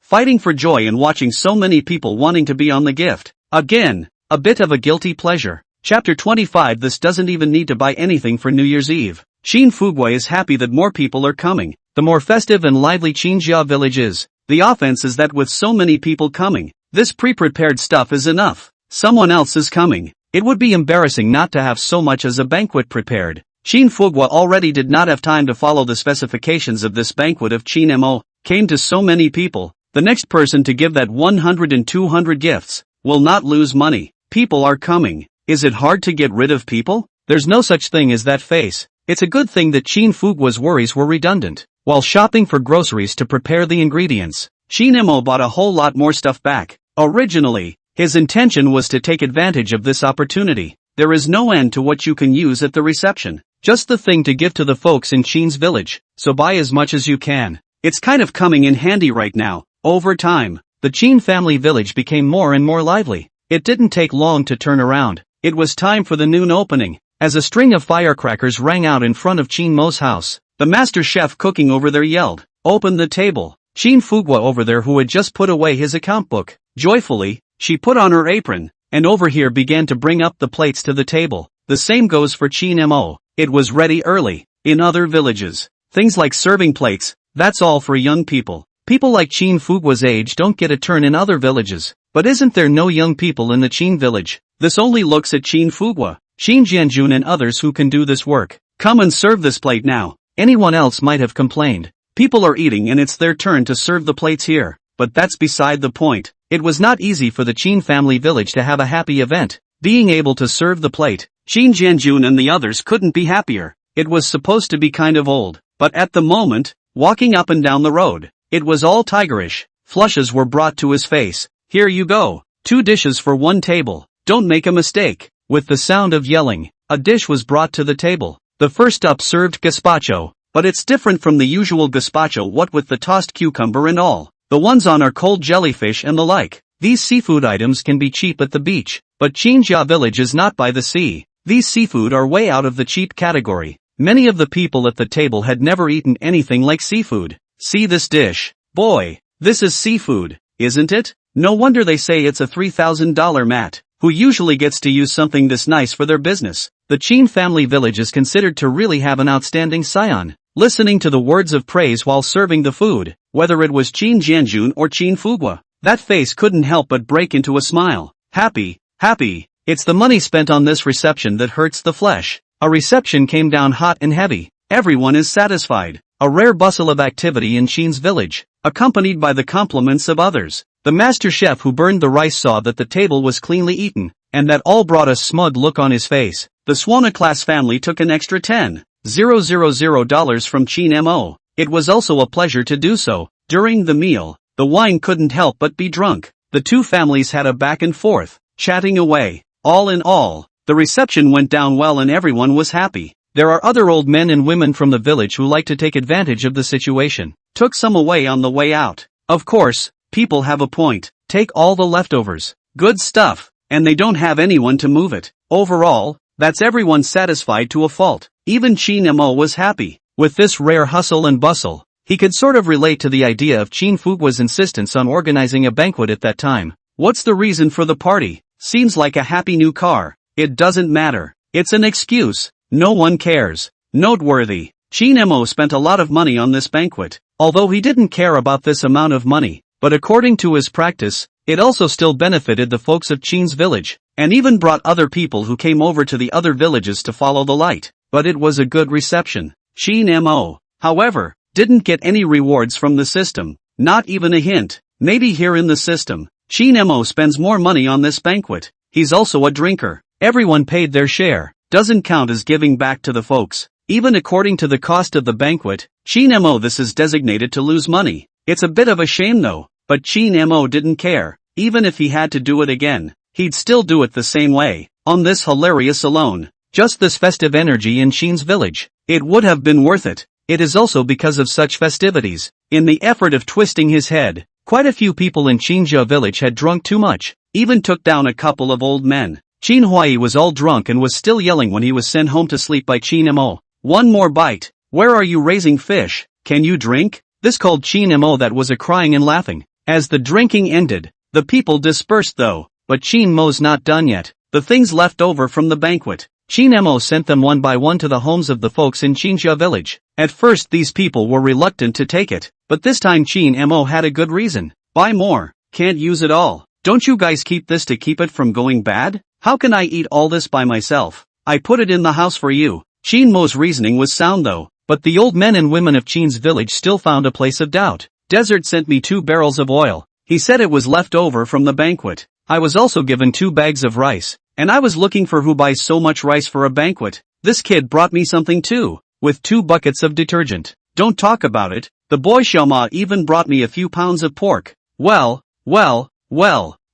fighting for joy and watching so many people wanting to be on the gift. Again, a bit of a guilty pleasure. Chapter 25. This doesn't even need to buy anything for New Year's Eve. Shin Fugwa is happy that more people are coming. The more festive and lively Chinjia village is, the offense is that with so many people coming, this pre-prepared stuff is enough. Someone else is coming. It would be embarrassing not to have so much as a banquet prepared. Shin Fugwa already did not have time to follow the specifications of this banquet of Shin Mo, came to so many people. The next person to give that 100 and 200 gifts will not lose money. People are coming. Is it hard to get rid of people? There's no such thing as that face. It's a good thing that Shin Fugwa's worries were redundant. While shopping for groceries to prepare the ingredients, Shin Mo bought a whole lot more stuff back. Originally, his intention was to take advantage of this opportunity. There is no end to what you can use at the reception. Just the thing to give to the folks in Shin's village, so buy as much as you can. It's kind of coming in handy right now. Over time, the Chin family village became more and more lively. It didn't take long to turn around. It was time for the noon opening. As a string of firecrackers rang out in front of Shin Mo's house, the master chef cooking over there yelled, open the table. Chin Fugwa over there who had just put away his account book. Joyfully, she put on her apron, and over here began to bring up the plates to the table. The same goes for Chin Mo. It was ready early. In other villages, things like serving plates, that's all for young people. People like Chin Fugwa's age don't get a turn in other villages. But isn't there no young people in the Chin village? This only looks at Chin Fugwa, Chin Jianjun and others who can do this work. Come and serve this plate now. Anyone else might have complained. People are eating and it's their turn to serve the plates here. But that's beside the point. It was not easy for the Chin family village to have a happy event. Being able to serve the plate, Chin Jianjun and the others couldn't be happier. It was supposed to be kind of old. But at the moment, walking up and down the road, it was all tigerish. Flushes were brought to his face. Here you go. 2 dishes for 1 table. Don't make a mistake. With the sound of yelling, a dish was brought to the table. The first up served gazpacho, but it's different from the usual gazpacho what with the tossed cucumber and all. The ones on are cold jellyfish and the like. These seafood items can be cheap at the beach, but Chinjia village is not by the sea. These seafood are way out of the cheap category. Many of the people at the table had never eaten anything like seafood. See this dish. Boy, this is seafood, isn't it? No wonder they say it's a $3,000 mat. Who usually gets to use something this nice for their business? The Chin family village is considered to really have an outstanding scion. Listening to the words of praise while serving the food, whether it was Chin Jianjun or Chin Fugwa, that face couldn't help but break into a smile. Happy, happy. It's the money spent on this reception that hurts the flesh. A reception came down hot and heavy. Everyone is satisfied. A rare bustle of activity in Chin's village, accompanied by the compliments of others. The master chef who burned the rice saw that the table was cleanly eaten, and that all brought a smug look on his face. The Swana class family took an extra $10,000 from Chin Mo. It was also a pleasure to do so. During the meal, the wine couldn't help but be drunk. The two families had a back and forth, chatting away. All in all, the reception went down well and everyone was happy. There are other old men and women from the village who like to take advantage of the situation. Took some away on the way out. Of course, people have a point. Take all the leftovers. Good stuff. And they don't have anyone to move it. Overall, that's everyone satisfied to a fault. Even Chin Mo was happy. With this rare hustle and bustle, he could sort of relate to the idea of Chin Fugwa's insistence on organizing a banquet at that time. What's the reason for the party? Seems like a happy new car. It doesn't matter. It's an excuse. No one cares. Noteworthy. Chin Mo spent a lot of money on this banquet, although he didn't care about this amount of money. But according to his practice, it also still benefited the folks of Chin's village, and even brought other people who came over to the other villages to follow the light. But it was a good reception. Chin Mo, however, didn't get any rewards from the system. Not even a hint. Maybe here in the system, Chin Mo spends more money on this banquet. He's also a drinker. Everyone paid their share. Doesn't count as giving back to the folks. Even according to the cost of the banquet, Chin Mo this is designated to lose money. It's a bit of a shame though, but Chin Mo didn't care. Even if he had to do it again, he'd still do it the same way. On this hilarious alone, just this festive energy in Chin's village, it would have been worth it. It is also because of such festivities. In the effort of twisting his head, quite a few people in Chinjia village had drunk too much, even took down a couple of old men. Chin Huai was all drunk and was still yelling when he was sent home to sleep by Chin Mo. One more bite. Where are you raising fish? Can you drink? This called Chin Mo that was a crying and laughing. As the drinking ended, the people dispersed though, but Chin Mo's not done yet. The things left over from the banquet, Chin Mo sent them one by one to the homes of the folks in Chinjia village. At first these people were reluctant to take it, but this time Chin Mo had a good reason. Buy more. Can't use it all. Don't you guys keep this to keep it from going bad? How can I eat all this by myself? I put it in the house for you. Chin Mo's reasoning was sound though, but the old men and women of Chin's village still found a place of doubt. Desert sent me 2 barrels of oil. He said it was left over from the banquet. I was also given 2 bags of rice, and I was looking for who buys so much rice for a banquet. This kid brought me something too, with 2 buckets of detergent. Don't talk about it. The boy Xiaoma even brought me a few pounds of pork. Well,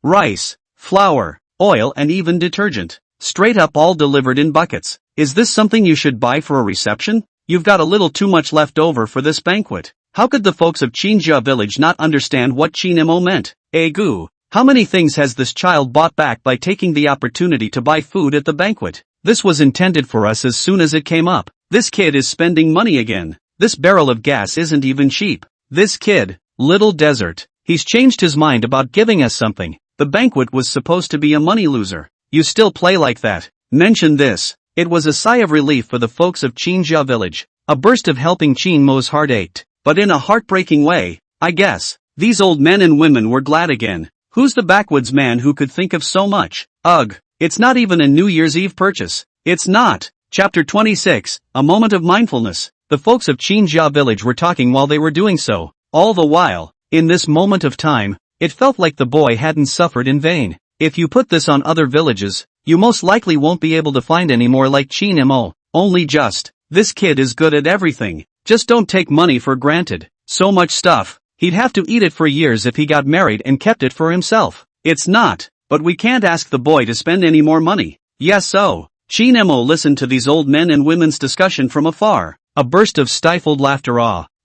rice, flour, oil and even detergent. Straight up all delivered in buckets. Is this something you should buy for a reception? You've got a little too much left over for this banquet. How could the folks of Chinjia village not understand what Chin Mo meant? Goo. How many things has this child bought back by taking the opportunity to buy food at the banquet? This was intended for us as soon as it came up. This kid is spending money again. This barrel of gas isn't even cheap. This kid, Little desert. He's changed his mind about giving us something. The banquet was supposed to be a money loser. You still play like that? Mention this. It was a sigh of relief for the folks of Qinjia village. A burst of helping Qin Mo's heart ached, but in a heartbreaking way, I guess. These old men and women were glad again. Who's the backwoods man who could think of so much? Ugh, it's not even a New Year's Eve purchase. It's not. Chapter 26, A Moment of Mindfulness. The folks of Qinjia village were talking while they were doing so. All the while, in this moment of time, it felt like the boy hadn't suffered in vain. If you put this on other villages, you most likely won't be able to find any more like Qin Mo. Only just, this kid is good at everything. Just don't take money for granted. So much stuff. He'd have to eat it for years if he got married and kept it for himself. It's not, but we can't ask the boy to spend any more money. Yes so. Qin Mo listened to these old men and women's discussion from afar. A burst of stifled laughter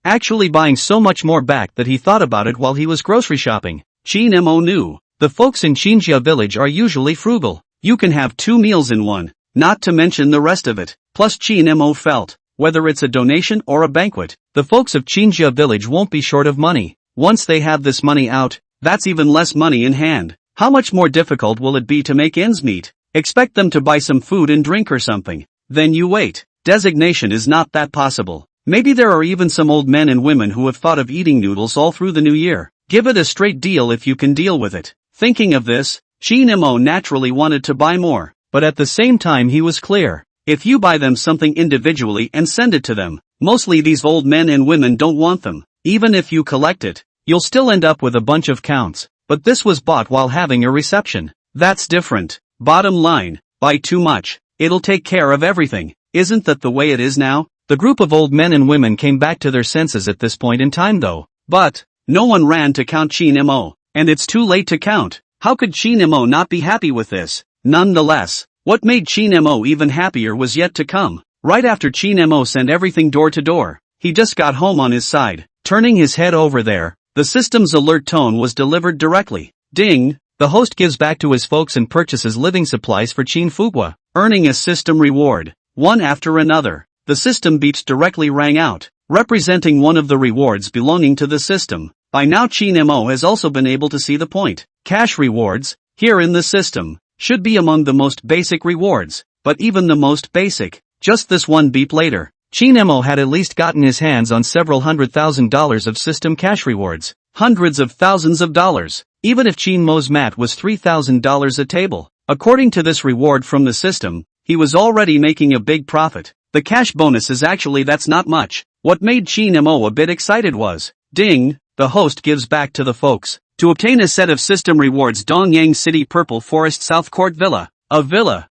actually buying so much more back that he thought about it while he was grocery shopping. Qin Mo knew. The folks in Qinjia village are usually frugal. You can have 2 meals in one, not to mention the rest of it. Plus Qin Mo felt, whether it's a donation or a banquet, the folks of Qinjia village won't be short of money. Once they have this money out, that's even less money in hand. How much more difficult will it be to make ends meet? Expect them to buy some food and drink or something. Then you wait. Designation is not that possible. Maybe there are even some old men and women who have thought of eating noodles all through the new year. Give it a straight deal if you can deal with it. Thinking of this, Qin Mo naturally wanted to buy more, but at the same time he was clear. If you buy them something individually and send it to them, mostly these old men and women don't want them. Even if you collect it, you'll still end up with a bunch of counts. But this was bought while having a reception. That's different. Bottom line, buy too much. It'll take care of everything. Isn't that the way it is now? The group of old men and women came back to their senses at this point in time though. But, no one ran to count Qin Mo. And it's too late to count. How could Qin Mo not be happy with this? Nonetheless, what made Qin Mo even happier was yet to come. Right after Qin Mo sent everything door to door, he just got home on his side. Turning his head over there, the system's alert tone was delivered directly. Ding! The host gives back to his folks and purchases living supplies for Qin Fugua, earning a system reward. One after another, the system beeps directly rang out, representing one of the rewards belonging to the system. By now Qin Mo has also been able to see the point. Cash rewards, here in the system, should be among the most basic rewards, but even the most basic, just this one beep later, Qin Mo had at least gotten his hands on several $100,000 of system cash rewards. Hundreds of thousands of dollars, even if Qin Mo's mat was $3,000 a table. According to this reward from the system, he was already making a big profit. The cash bonus is actually that's not much. What made Qin Mo a bit excited was, ding, the host gives back to the folks. To obtain a set of system rewards Dongyang City Purple Forest South Court Villa. A villa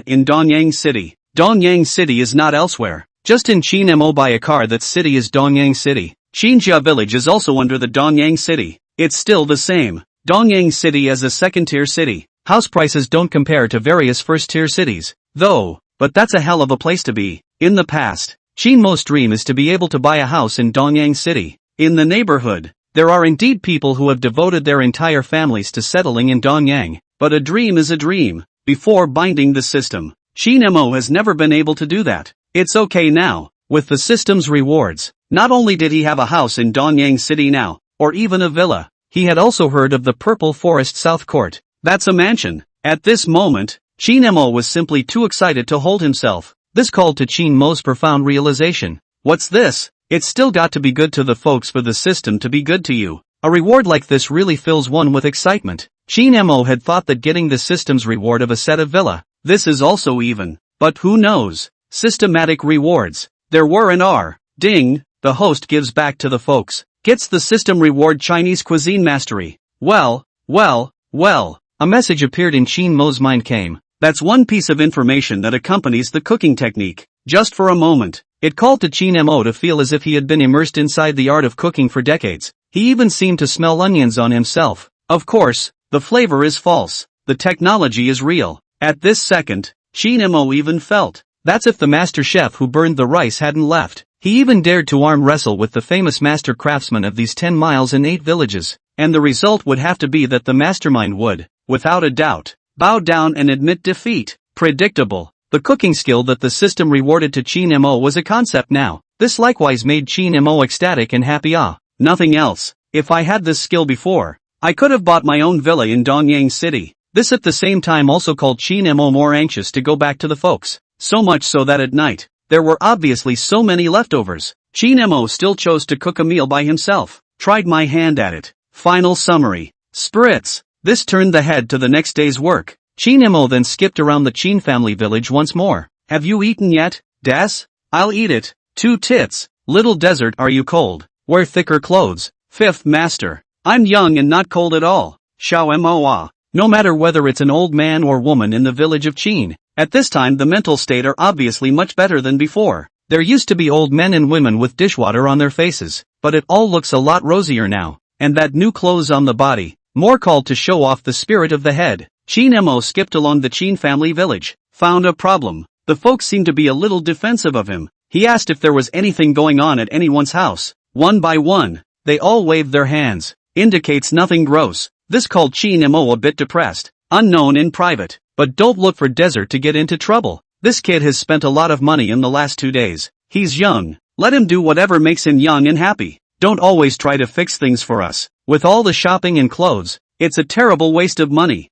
in Dongyang City. Dongyang City is not elsewhere. Just in Qin Mo buy a car that city is Dongyang City. Qinjia village is also under the Dongyang City. It's still the same. Dongyang City as a second-tier city. House prices don't compare to various first-tier cities, though, but that's a hell of a place to be. In the past, Qin Mo's dream is to be able to buy a house in Dongyang City. In the neighborhood, there are indeed people who have devoted their entire families to settling in Dongyang, but a dream is a dream. Before binding the system, Qin Mo has never been able to do that. It's okay now, with the system's rewards. Not only did he have a house in Dongyang City now, or even a villa, he had also heard of the Purple Forest South Court. That's a mansion. At this moment, Qin Mo was simply too excited to hold himself. This called to Qin Mo's profound realization. What's this? It's still got to be good to the folks for the system to be good to you. A reward like this really fills one with excitement. Qin Mo had thought that getting the system's reward of a set of villa, this is also even. But who knows? Systematic rewards. There were and are. Ding, the host gives back to the folks. Gets the system reward Chinese cuisine mastery. Well, a message appeared in Qin Mo's mind came. That's one piece of information that accompanies the cooking technique. Just for a moment, it called to Qin Mo to feel as if he had been immersed inside the art of cooking for decades. He even seemed to smell onions on himself. Of course, the flavor is false. The technology is real. At this second, Qin Mo even felt. That's if the master chef who burned the rice hadn't left. He even dared to arm wrestle with the famous master craftsman of these 10 miles and 8 villages. And the result would have to be that the mastermind would, without a doubt, bow down and admit defeat. Predictable. The cooking skill that the system rewarded to Qin Mo was a concept now. This likewise made Qin Mo ecstatic and happy. Nothing else. If I had this skill before, I could have bought my own villa in Dongyang City. This at the same time also called Chin Mo more anxious to go back to the folks. So much so that at night, there were obviously so many leftovers. Chin Mo still chose to cook a meal by himself. Tried my hand at it. Final summary. Spritz. This turned the head to the next day's work. Chin Mo then skipped around the Chin family village once more. Have you eaten yet, Des? I'll eat it. 2 tits. Little desert, are you cold? Wear thicker clothes. 5th master. I'm young and not cold at all. Xiao Moa. No matter whether it's an old man or woman in the village of Chin, at this time the mental state are obviously much better than before. There used to be old men and women with dishwater on their faces, but it all looks a lot rosier now. And that new clothes on the body, more called to show off the spirit of the head. Chin Mo skipped along the Chin family village. Found a problem. The folks seemed to be a little defensive of him. He asked if there was anything going on at anyone's house. One by one, they all waved their hands. Indicates nothing gross. This called Chin Mo a bit depressed. Unknown in private. But don't look for Desert to get into trouble. This kid has spent a lot of money in the last 2 days. He's young. Let him do whatever makes him young and happy. Don't always try to fix things for us. With all the shopping and clothes, it's a terrible waste of money.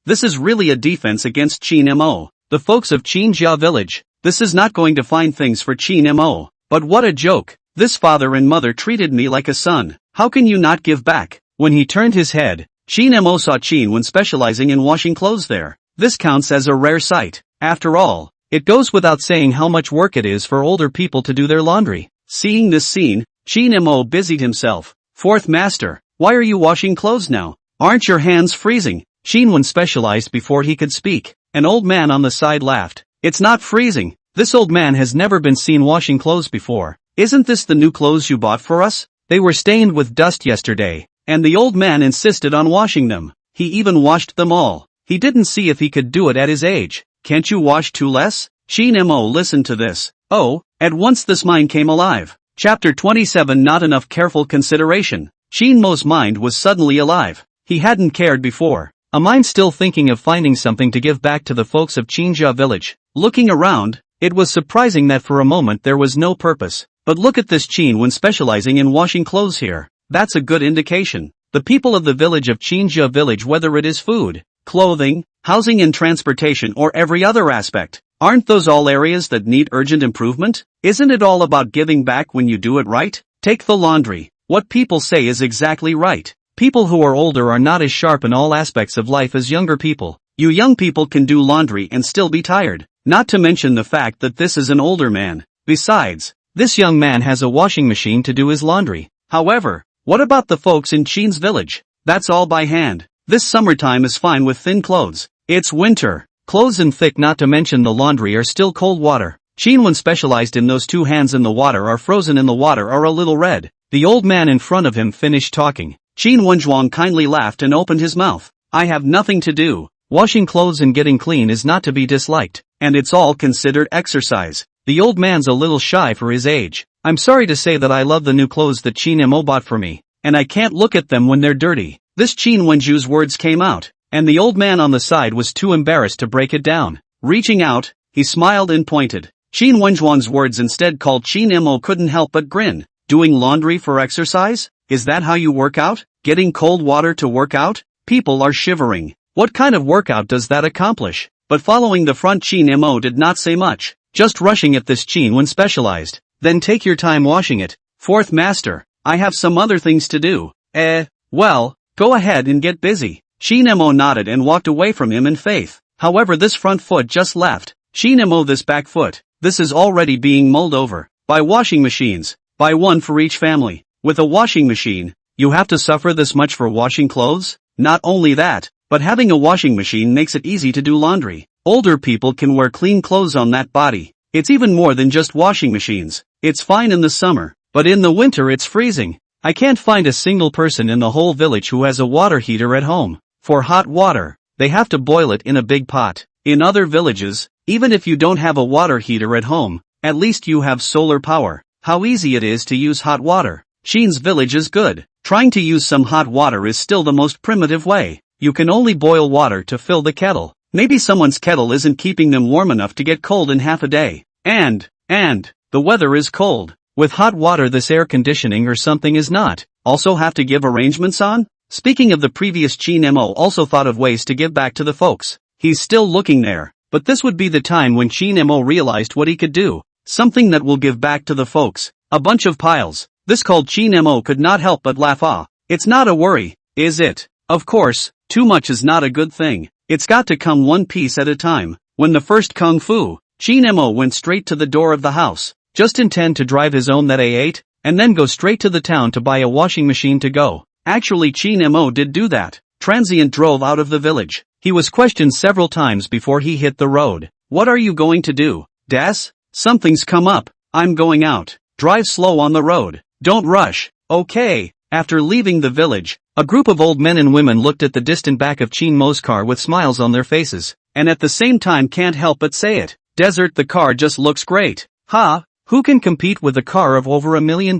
This is really a defense against Chin Mo. The folks of Chinjia village. This is not going to find things for Chin Mo. But what a joke. This father and mother treated me like a son. How can you not give back? When he turned his head, Chin Mo saw Chin when specializing in washing clothes there. This counts as a rare sight. After all, it goes without saying how much work it is for older people to do their laundry. Seeing this scene, Chin Mo busied himself. 4th master, why are you washing clothes now? Aren't your hands freezing? Chin Wen specialized before he could speak. An old man on the side laughed. It's not freezing. This old man has never been seen washing clothes before. Isn't this the new clothes you bought for us? They were stained with dust yesterday, and the old man insisted on washing them. He even washed them all. He didn't see if he could do it at his age. Can't you wash 2 less? Chin Mo listened to this. Oh, at once this mind came alive. Chapter 27. Not enough careful consideration. Chin Mo's mind was suddenly alive. He hadn't cared before. A mind still thinking of finding something to give back to the folks of Chinjia village. Looking around, it was surprising that for a moment there was no purpose. But look at this Chin Wen specializing in washing clothes here. That's a good indication. The people of the village of Chinjia village, whether it is food, clothing, housing and transportation or every other aspect, aren't those all areas that need urgent improvement? Isn't it all about giving back when you do it right? Take the laundry. What people say is exactly right. People who are older are not as sharp in all aspects of life as younger people. You young people can do laundry and still be tired. Not to mention the fact that this is an older man. Besides, this young man has a washing machine to do his laundry. However, what about the folks in Chin's village? That's all by hand. This summertime is fine with thin clothes. It's winter. Clothes and thick, not to mention the laundry, are still cold water. Chin Wen specialized in those 2 hands in the water are frozen in the water are a little red. The old man in front of him finished talking. Chin Wenzhuang kindly laughed and opened his mouth. I have nothing to do. Washing clothes and getting clean is not to be disliked, and it's all considered exercise. The old man's a little shy for his age. I'm sorry to say that I love the new clothes that Chin Mo bought for me, and I can't look at them when they're dirty. This Chin Wenju's words came out, and the old man on the side was too embarrassed to break it down. Reaching out, he smiled and pointed. Chin Wenzhuang's words instead called Chin Mo couldn't help but grin. Doing laundry for exercise? Is that how you work out? Getting cold water to work out? People are shivering. What kind of workout does that accomplish? But following the front, Chin Mo did not say much, just rushing at this Chin Wen specialized. Then take your time washing it. 4th master, I have some other things to do. Well, go ahead and get busy. Chin Mo nodded and walked away from him in faith. However, this front foot just left. Chin Mo, this back foot, this is already being mulled over by washing machines. Buy one for each family. With a washing machine, you have to suffer this much for washing clothes? Not only that, but having a washing machine makes it easy to do laundry. Older people can wear clean clothes on that body. It's even more than just washing machines. It's fine in the summer, but in the winter it's freezing. I can't find a single person in the whole village who has a water heater at home. For hot water, they have to boil it in a big pot. In other villages, even if you don't have a water heater at home, at least you have solar power. How easy it is to use hot water. Chin's village is good. Trying to use some hot water is still the most primitive way. You can only boil water to fill the kettle. Maybe someone's kettle isn't keeping them warm enough to get cold in half a day. And the weather is cold. With hot water this air conditioning or something is not. Also have to give arrangements on? Speaking of the previous Chin-mo also thought of ways to give back to the folks. He's still looking there. But this would be the time when Chin-mo realized what he could do. Something that will give back to the folks. A bunch of piles. This called Chin-mo could not help but laugh. It's not a worry, is it? Of course, too much is not a good thing. It's got to come one piece at a time. When the first kung fu, Chin-mo went straight to the door of the house. Just intend to drive his own that A8, and then go straight to the town to buy a washing machine to go. Actually Chin-mo did do that. Transient drove out of the village. He was questioned several times before he hit the road. What are you going to do, Das? Something's come up. I'm going out. Drive slow on the road. Don't rush. Okay. After leaving the village, a group of old men and women looked at the distant back of Chin-mo's car with smiles on their faces, and at the same time can't help but say it. Desert, the car just looks great. Who can compete with a car of over $1 million?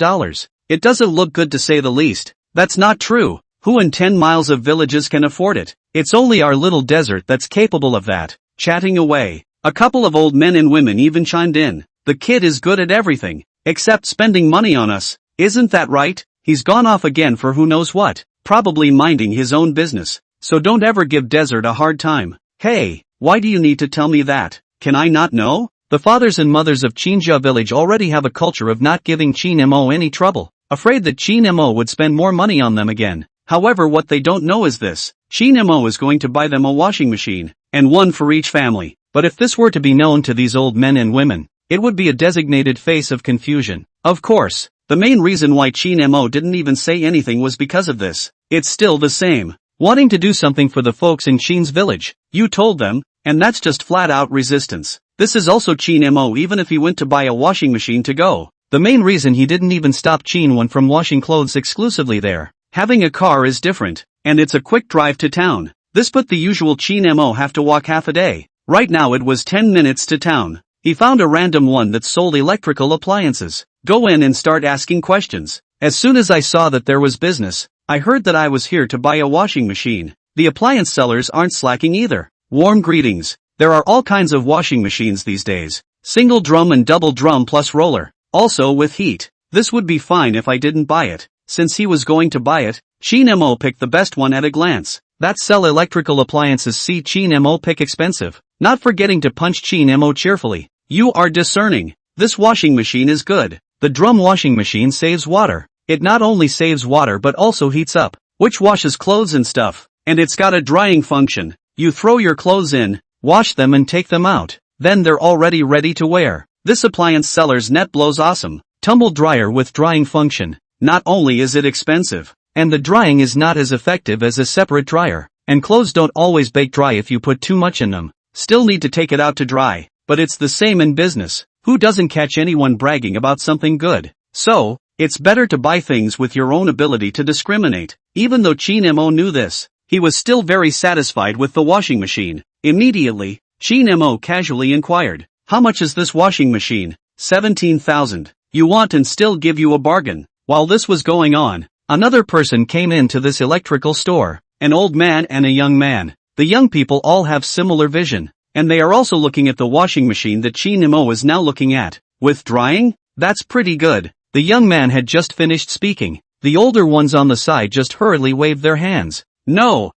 It doesn't look good to say the least. That's not true. Who in 10 miles of villages can afford it? It's only our little desert that's capable of that. Chatting away, a couple of old men and women even chimed in. The kid is good at everything, except spending money on us. Isn't that right? He's gone off again for who knows what, probably minding his own business. So don't ever give Desert a hard time. Hey, why do you need to tell me that? Can I not know? The fathers and mothers of Chinja village already have a culture of not giving Chin-mo any trouble, afraid that Chin-mo would spend more money on them again. However, what they don't know is this. Chin-mo is going to buy them a washing machine, and one for each family. But if this were to be known to these old men and women, it would be a designated face of confusion. Of course, the main reason why Chin-mo didn't even say anything was because of this. It's still the same. Wanting to do something for the folks in Chin's village. You told them, and that's just flat out resistance. This is also Chin-mo even if he went to buy a washing machine to go. The main reason he didn't even stop Chin-won from washing clothes exclusively there. Having a car is different, and it's a quick drive to town. This put the usual Chin-mo have to walk half a day. Right now it was 10 minutes to town. He found a random one that sold electrical appliances. Go in and start asking questions. As soon as I saw that there was business, I heard that I was here to buy a washing machine. The appliance sellers aren't slacking either. Warm greetings. There are all kinds of washing machines these days. Single drum and double drum plus roller. Also with heat. This would be fine if I didn't buy it. Since he was going to buy it, Chin-mo picked the best one at a glance. That sell electrical appliances see Chin-mo pick expensive. Not forgetting to punch Chin-mo cheerfully. You are discerning. This washing machine is good. The drum washing machine saves water. It not only saves water but also heats up, which washes clothes and stuff. And it's got a drying function. You throw your clothes in, wash them and take them out. Then they're already ready to wear. This appliance seller's net blows awesome. Tumble dryer with drying function. Not only is it expensive, and the drying is not as effective as a separate dryer, and clothes don't always bake dry if you put too much in them. Still need to take it out to dry, but it's the same in business. Who doesn't catch anyone bragging about something good? So, it's better to buy things with your own ability to discriminate. Even though Chin-mo knew this, he was still very satisfied with the washing machine. Immediately, Chin-mo casually inquired, how much is this washing machine? 17,000. You want and still give you a bargain. While this was going on, another person came into this electrical store, an old man and a young man. The young people all have similar vision, and they are also looking at the washing machine that Chin-mo is now looking at. With drying? That's pretty good. The young man had just finished speaking. The older ones on the side just hurriedly waved their hands. No,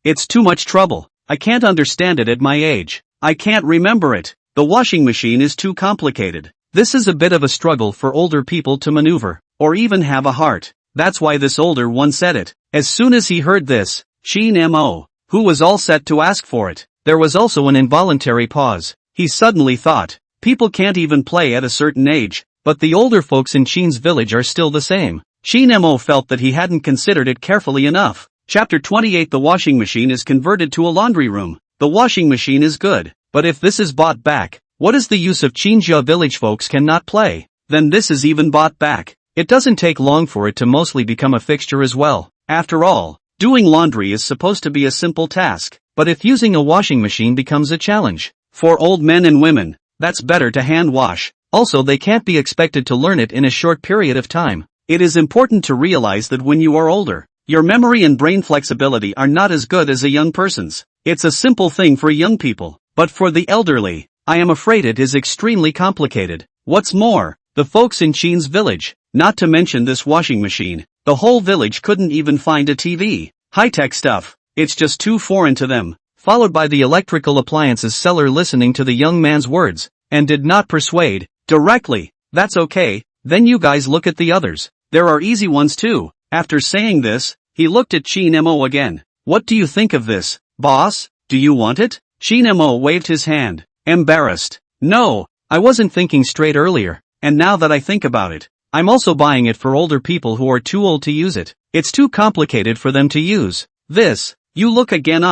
it's too much trouble. I can't understand it at my age. I can't remember it. The washing machine is too complicated. This is a bit of a struggle for older people to maneuver, or even have a heart. That's why this older one said it. As soon as he heard this, Chin-mo, who was all set to ask for it, there was also an involuntary pause. He suddenly thought, people can't even play at a certain age, but the older folks in Chin's village are still the same. Chin-mo felt that he hadn't considered it carefully enough. Chapter 28. The washing machine is converted to a laundry room. The washing machine is good, but if this is bought back, what is the use of Chinja village folks cannot play? Then this is even bought back. It doesn't take long for it to mostly become a fixture as well. After all, doing laundry is supposed to be a simple task, but if using a washing machine becomes a challenge, for old men and women, that's better to hand wash. Also, they can't be expected to learn it in a short period of time. It is important to realize that when you are older, your memory and brain flexibility are not as good as a young person's. It's a simple thing for young people, but for the elderly, I am afraid it is extremely complicated. What's more, the The folks in Chin's village, not to mention this washing machine, the whole village couldn't even find a TV. High-tech stuff, it's just too foreign to them. Followed by the electrical appliances seller listening to the young man's words, and did not persuade, directly. That's okay, then you guys look at the others. There are easy ones too. After saying this, he looked at Chin Mo again. What do you think of this, boss? Do you want it? Chin Mo waved his hand, embarrassed. No, I wasn't thinking straight earlier, and now that I think about it, I'm also buying it for older people who are too old to use it. It's too complicated for them to use. This, you look again.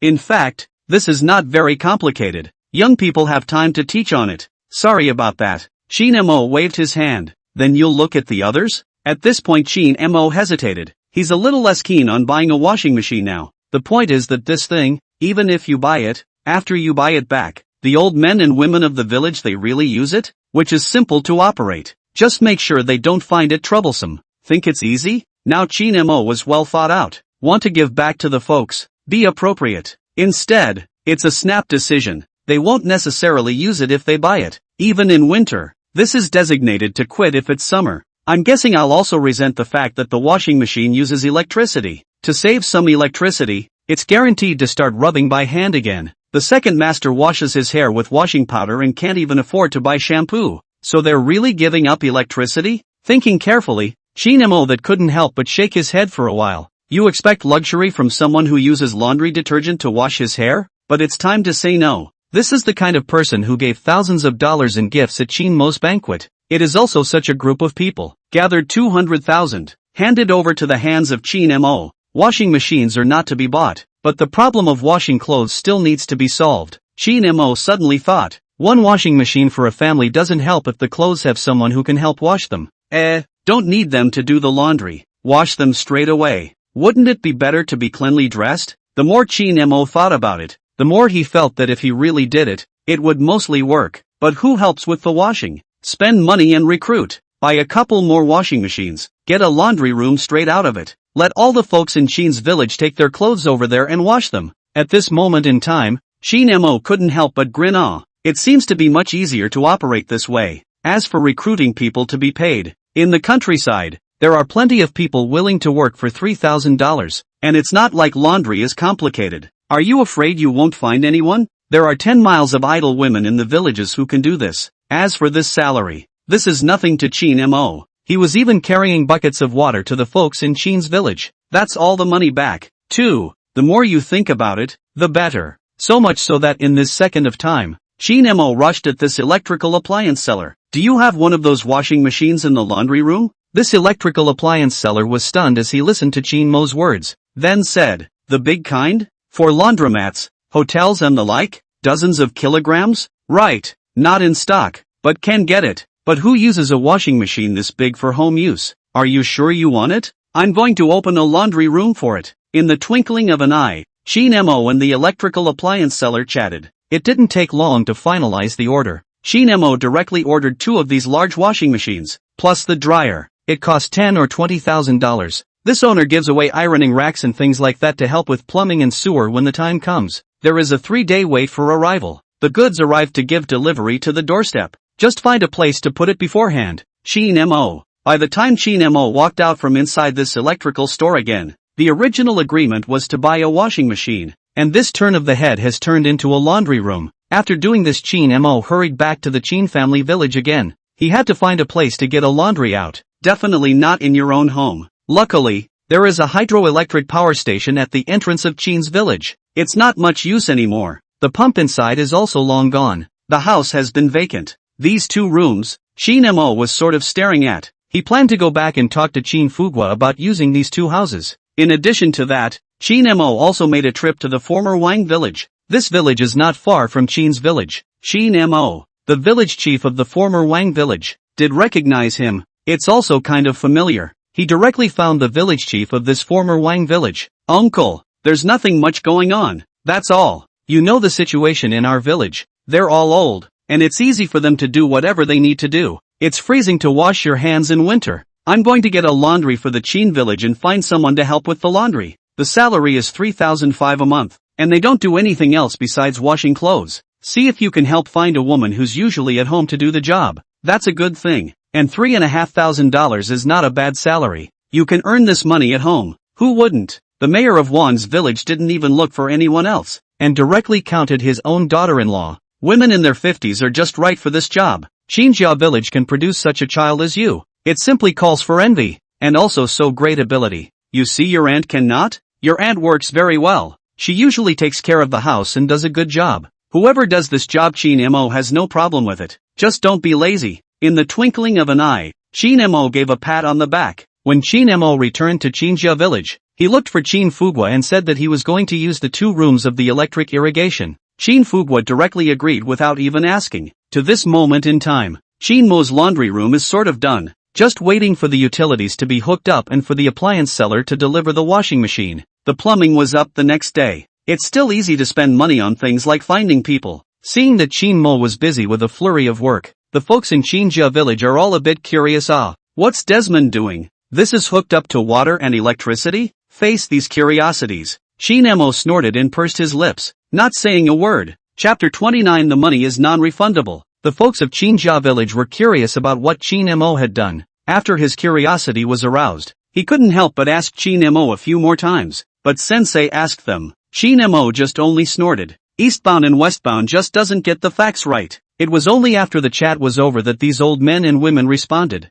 In fact, this is not very complicated. Young people have time to teach on it. Sorry about that. Chin Mo waved his hand. Then you'll look at the others? At this point Chin Mo hesitated. He's a little less keen on buying a washing machine now. The point is that this thing, even if you buy it, after you buy it back, the old men and women of the village they really use it? Which is simple to operate. Just make sure they don't find it troublesome. Think it's easy? Now Chin Mo was well thought out. Want to give back to the folks? Be appropriate. Instead, it's a snap decision. They won't necessarily use it if they buy it. Even in winter, this is designated to quit if it's summer. I'm guessing I'll also resent the fact that the washing machine uses electricity. To save some electricity, it's guaranteed to start rubbing by hand again. The second master washes his hair with washing powder and can't even afford to buy shampoo. So they're really giving up electricity? Thinking carefully, Chin Mo that couldn't help but shake his head for a while. You expect luxury from someone who uses laundry detergent to wash his hair? But it's time to say no. This is the kind of person who gave thousands of dollars in gifts at Chin Mo's banquet. It is also such a group of people. Gathered 200,000. Handed over to the hands of Chin Mo. Washing machines are not to be bought. But the problem of washing clothes still needs to be solved. Chin Mo suddenly thought. One washing machine for a family doesn't help if the clothes have someone who can help wash them. Don't need them to do the laundry. Wash them straight away. Wouldn't it be better to be cleanly dressed? The more Chin Mo thought about it, the more he felt that if he really did it, it would mostly work. But who helps with the washing? Spend money and recruit. Buy a couple more washing machines. Get a laundry room straight out of it. Let all the folks in Chin's village take their clothes over there and wash them. At this moment in time, Chin Mo couldn't help but grin. It seems to be much easier to operate this way. As for recruiting people to be paid, in the countryside, there are plenty of people willing to work for $3,000, and it's not like laundry is complicated. Are you afraid you won't find anyone? There are 10 miles of idle women in the villages who can do this. As for this salary, this is nothing to Chin Mo. He was even carrying buckets of water to the folks in Chin's village. That's all the money back, too. The more you think about it, the better. So much so that in this second of time, Chin Mo rushed at this electrical appliance seller. Do you have one of those washing machines in the laundry room? This electrical appliance seller was stunned as he listened to Chin Mo's words, then said, the big kind? For laundromats, hotels and the like? Dozens of kilograms? Right, not in stock, but can get it. But who uses a washing machine this big for home use? Are you sure you want it? I'm going to open a laundry room for it. In the twinkling of an eye, Chin Mo and the electrical appliance seller chatted. It didn't take long to finalize the order. Chin Mo directly ordered 2 of these large washing machines, plus the dryer. It cost $10,000 or $20,000. This owner gives away ironing racks and things like that to help with plumbing and sewer when the time comes. There is a 3-day wait for arrival. The goods arrive to give delivery to the doorstep. Just find a place to put it beforehand. Chin Mo. By the time Chin Mo walked out from inside this electrical store again, the original agreement was to buy a washing machine, and this turn of the head has turned into a laundry room. After doing this, Chin Mo hurried back to the Chin family village again. He had to find a place to get a laundry out. Definitely not in your own home. Luckily, there is a hydroelectric power station at the entrance of Chin's village. It's not much use anymore. The pump inside is also long gone. The house has been vacant. These 2 rooms, Chin Mo was sort of staring at. He planned to go back and talk to Chin Fugwa about using these 2 houses. In addition to that, Chin Mo also made a trip to the former Wang village. This village is not far from Chin's village. Chin Mo, the village chief of the former Wang village, did recognize him. It's also kind of familiar. He directly found the village chief of this former Wang village. Uncle, there's nothing much going on. That's all. You know the situation in our village. They're all old, and it's easy for them to do whatever they need to do. It's freezing to wash your hands in winter. I'm going to get a laundry for the Chin village and find someone to help with the laundry. The salary is $3,500 a month, and they don't do anything else besides washing clothes. See if you can help find a woman who's usually at home to do the job. That's a good thing. And $3,500 is not a bad salary. You can earn this money at home. Who wouldn't? The mayor of Wan's village didn't even look for anyone else, and directly counted his own daughter-in-law. Women in their 50s are just right for this job. Xinjia village can produce such a child as you. It simply calls for envy, and also so great ability. You see, your aunt cannot? Your aunt works very well. She usually takes care of the house and does a good job. Whoever does this job, Chin Mo has no problem with it. Just don't be lazy. In the twinkling of an eye, Chin Mo gave a pat on the back. When Chin Mo returned to Xinjia village, he looked for Chin Fugua and said that he was going to use the 2 rooms of the electric irrigation. Chin Fugua directly agreed without even asking. To this moment in time, Chin Mo's laundry room is sort of done, just waiting for the utilities to be hooked up and for the appliance seller to deliver the washing machine. The plumbing was up the next day. It's still easy to spend money on things like finding people. Seeing that Chin Mo was busy with a flurry of work, the folks in Xinjia village are all a bit curious. What's Desmond doing? This is hooked up to water and electricity? Face these curiosities. Chin Mo snorted and pursed his lips, not saying a word. Chapter 29. The money is non-refundable. The folks of Xinjia village were curious about what Chin Mo had done. After his curiosity was aroused, he couldn't help but ask Chin Mo a few more times, but Sensei asked them. Chin Mo just only snorted. Eastbound and westbound just doesn't get the facts right. It was only after the chat was over that these old men and women responded.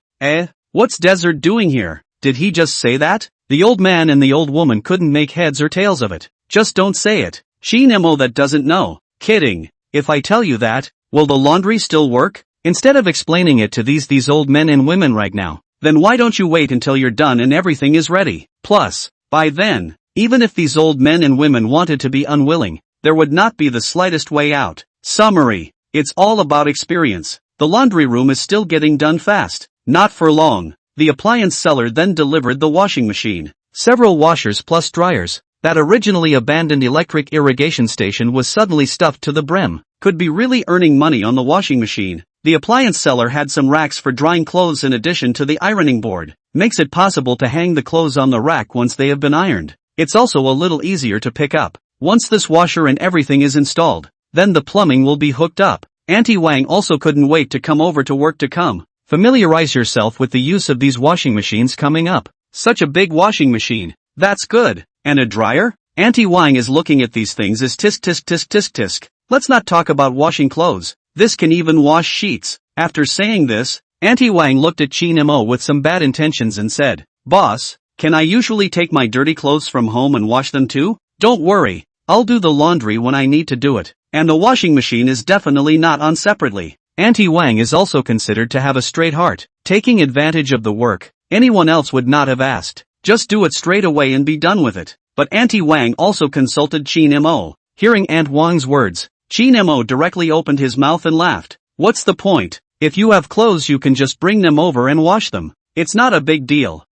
What's Desert doing here? Did he just say that? The old man and the old woman couldn't make heads or tails of it. Just don't say it. Chin Mo that doesn't know. Kidding. If I tell you that, will the laundry still work? Instead of explaining it to these old men and women right now, then why don't you wait until you're done and everything is ready? Plus, by then, even if these old men and women wanted to be unwilling, there would not be the slightest way out. Summary. It's all about experience. The laundry room is still getting done fast. Not for long. The appliance seller then delivered the washing machine. Several washers plus dryers. That originally abandoned electric irrigation station was suddenly stuffed to the brim. Could be really earning money on the washing machine. The appliance seller had some racks for drying clothes in addition to the ironing board. Makes it possible to hang the clothes on the rack once they have been ironed. It's also a little easier to pick up. Once this washer and everything is installed, then the plumbing will be hooked up. Auntie Wang also couldn't wait to come over to work to come. Familiarize yourself with the use of these washing machines coming up. Such a big washing machine. That's good. And a dryer? Auntie Wang is looking at these things as tisk tisk tisk tisk tisk. Let's not talk about washing clothes. This can even wash sheets. After saying this, Auntie Wang looked at Chin Mo with some bad intentions and said, Boss, can I usually take my dirty clothes from home and wash them too? Don't worry. I'll do the laundry when I need to do it. And the washing machine is definitely not on separately. Auntie Wang is also considered to have a straight heart, taking advantage of the work. Anyone else would not have asked. Just do it straight away and be done with it. But Auntie Wang also consulted Chin Mo. Hearing Aunt Wang's words, Chin Mo directly opened his mouth and laughed. What's the point? If you have clothes you can just bring them over and wash them. It's not a big deal.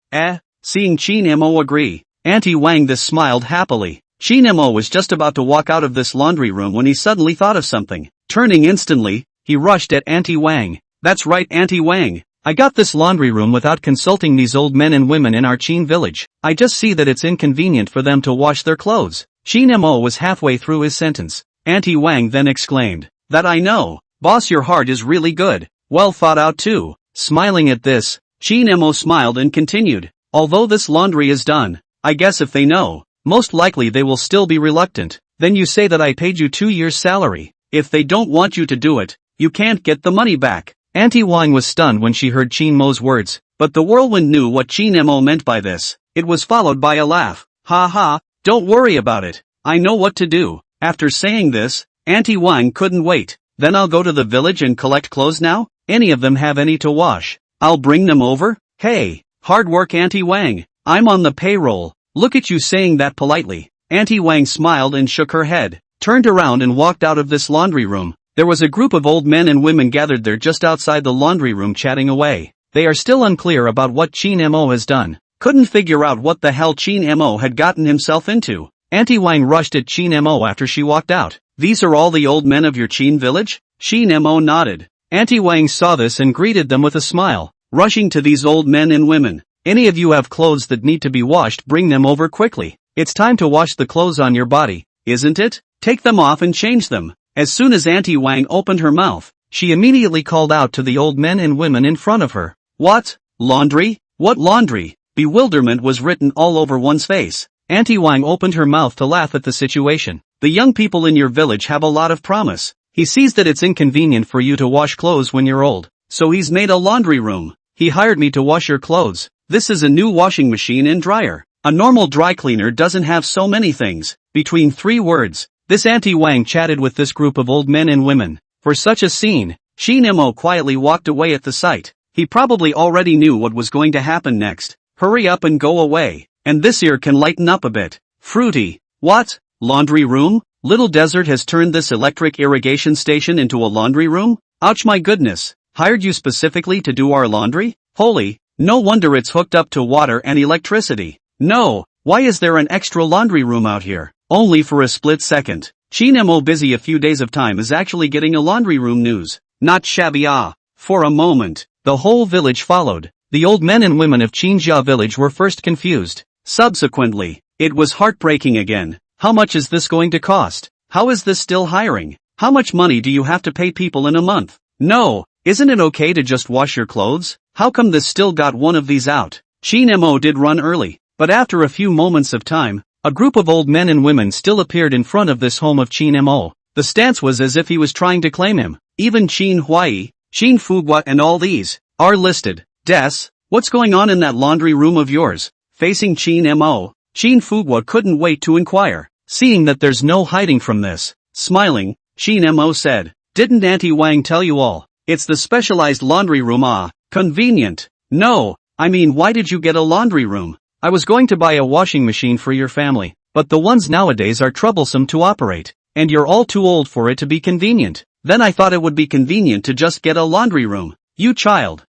Seeing Chin Mo agree, Auntie Wang this smiled happily. Chin Mo was just about to walk out of this laundry room when he suddenly thought of something. Turning instantly, he rushed at Auntie Wang. That's right, Auntie Wang. I got this laundry room without consulting these old men and women in our Chin village. I just see that it's inconvenient for them to wash their clothes. Chin Mo was halfway through his sentence. Auntie Wang then exclaimed, That I know. Boss, your heart is really good. Well thought out too. Smiling at this, Chin Mo smiled and continued. Although this laundry is done, I guess if they know, most likely they will still be reluctant. Then you say that I paid you 2 years' salary. If they don't want you to do it, you can't get the money back. Auntie Wang was stunned when she heard Chin Mo's words, but the whirlwind knew what Chin Mo meant by this. It was followed by a laugh. Ha ha, don't worry about it. I know what to do. After saying this, Auntie Wang couldn't wait. Then I'll go to the village and collect clothes now? Any of them have any to wash? I'll bring them over? Hey, hard work Auntie Wang. I'm on the payroll. Look at you saying that politely. Auntie Wang smiled and shook her head, turned around and walked out of this laundry room. There was a group of old men and women gathered there just outside the laundry room chatting away. They are still unclear about what Chin Mo has done. Couldn't figure out what the hell Chin Mo had gotten himself into. Auntie Wang rushed at Chin Mo after she walked out. These are all the old men of your Chin village? Chin Mo nodded. Auntie Wang saw this and greeted them with a smile. Rushing to these old men and women. Any of you have clothes that need to be washed, bring them over quickly. It's time to wash the clothes on your body, isn't it? Take them off and change them. As soon as Auntie Wang opened her mouth, she immediately called out to the old men and women in front of her. What? Laundry? What laundry? Bewilderment was written all over one's face. Auntie Wang opened her mouth to laugh at the situation. The young people in your village have a lot of promise. He sees that it's inconvenient for you to wash clothes when you're old, so he's made a laundry room. He hired me to wash your clothes. This is a new washing machine and dryer. A normal dry cleaner doesn't have so many things. Between 3 words, this Auntie Wang chatted with this group of old men and women. For such a scene, Shin Mo quietly walked away at the sight. He probably already knew what was going to happen next. Hurry up and go away, and this ear can lighten up a bit. Fruity. What? Laundry room? Little Desert has turned this electric irrigation station into a laundry room? Ouch, my goodness. Hired you specifically to do our laundry? Holy, no wonder it's hooked up to water and electricity. No, why is there an extra laundry room out here? Only for a split second. Shin Mo busy a few days of time is actually getting a laundry room news. Not shabby For a moment, the whole village followed. The old men and women of Qinjia village were first confused. Subsequently, it was heartbreaking again. How much is this going to cost? How is this still hiring? How much money do you have to pay people in a month? No, isn't it okay to just wash your clothes? How come this still got one of these out? Shin Mo did run early, but after a few moments of time, a group of old men and women still appeared in front of this home of Shin Mo. The stance was as if he was trying to claim him. Even Qin Huai, Qin Fugua and all these are listed. Des, what's going on in that laundry room of yours? Facing Qin Mo, Qin Fugua couldn't wait to inquire. Seeing that there's no hiding from this, smiling, Qin Mo said, didn't Auntie Wang tell you all? It's the specialized laundry room. Convenient. No, I mean, why did you get a laundry room? I was going to buy a washing machine for your family, but the ones nowadays are troublesome to operate, and you're all too old for it to be convenient. Then I thought it would be convenient to just get a laundry room. You child,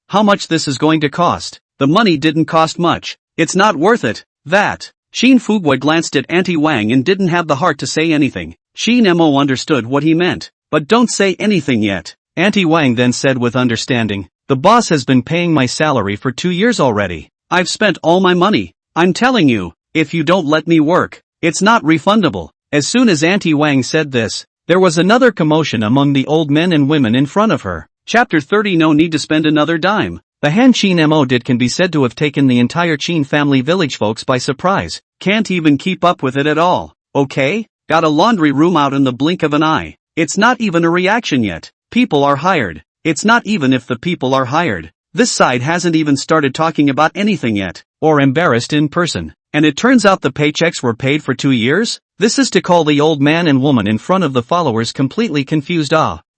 how much this is going to cost? The money didn't cost much. It's not worth it. That. Qin Fugua glanced at Auntie Wang and didn't have the heart to say anything. Shin Mo understood what he meant. But don't say anything yet. Auntie Wang then said with understanding, the boss has been paying my salary for 2 years already. I've spent all my money. I'm telling you, if you don't let me work, it's not refundable. As soon as Auntie Wang said this, there was another commotion among the old men and women in front of her. Chapter 30. No need to spend another dime. The hand Shin Mo did can be said to have taken the entire Qin family village folks by surprise. Can't even keep up with it at all. Okay? Got a laundry room out in the blink of an eye. It's not even a reaction yet. People are hired. It's not even if the people are hired. This side hasn't even started talking about anything yet, or embarrassed in person. And it turns out the paychecks were paid for 2 years? This is to call the old man and woman in front of the followers completely confused.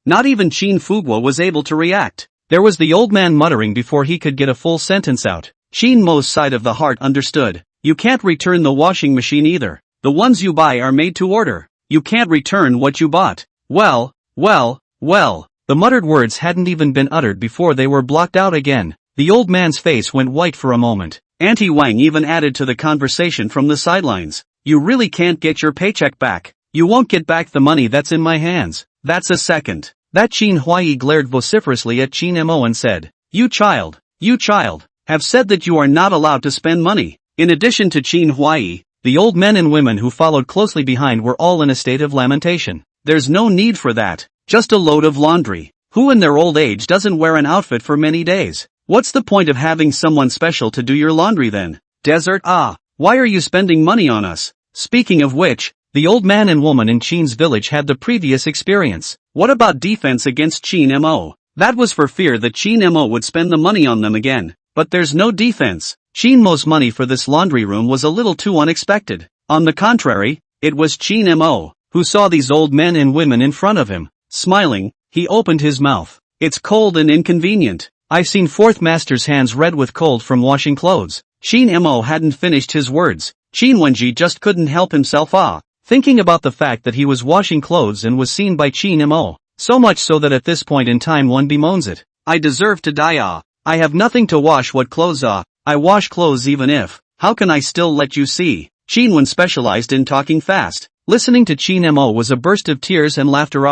Not even Qin Fugua was able to react. There was the old man muttering before he could get a full sentence out. Shin Mo's side of the heart understood. You can't return the washing machine either. The ones you buy are made to order. You can't return what you bought. Well. The muttered words hadn't even been uttered before they were blocked out again. The old man's face went white for a moment. Auntie Wang even added to the conversation from the sidelines. You really can't get your paycheck back. You won't get back the money that's in my hands. That's a second. That Qin Huai glared vociferously at Qin Mo and said, You child, have said that you are not allowed to spend money. In addition to Qin Huai, the old men and women who followed closely behind were all in a state of lamentation. There's no need for that. Just a load of laundry. Who in their old age doesn't wear an outfit for many days? What's the point of having someone special to do your laundry then? Desert, why are you spending money on us? Speaking of which, the old man and woman in Qin's village had the previous experience. What about defense against Qin Mo? That was for fear that Qin Mo would spend the money on them again. But there's no defense. Qin Mo's money for this laundry room was a little too unexpected. On the contrary, it was Qin Mo who saw these old men and women in front of him. Smiling, he opened his mouth. It's cold and inconvenient. I've seen fourth master's hands red with cold from washing clothes. Qin Mo hadn't finished his words. Qin Wenji just couldn't help himself thinking about the fact that he was washing clothes and was seen by Qin Mo. So much so that at this point in time one bemoans it. I deserve to die I have nothing to wash. What clothes I wash clothes even if. How can I still let you see? Qin Wen specialized in talking fast. Listening to Qin Mo was a burst of tears and laughter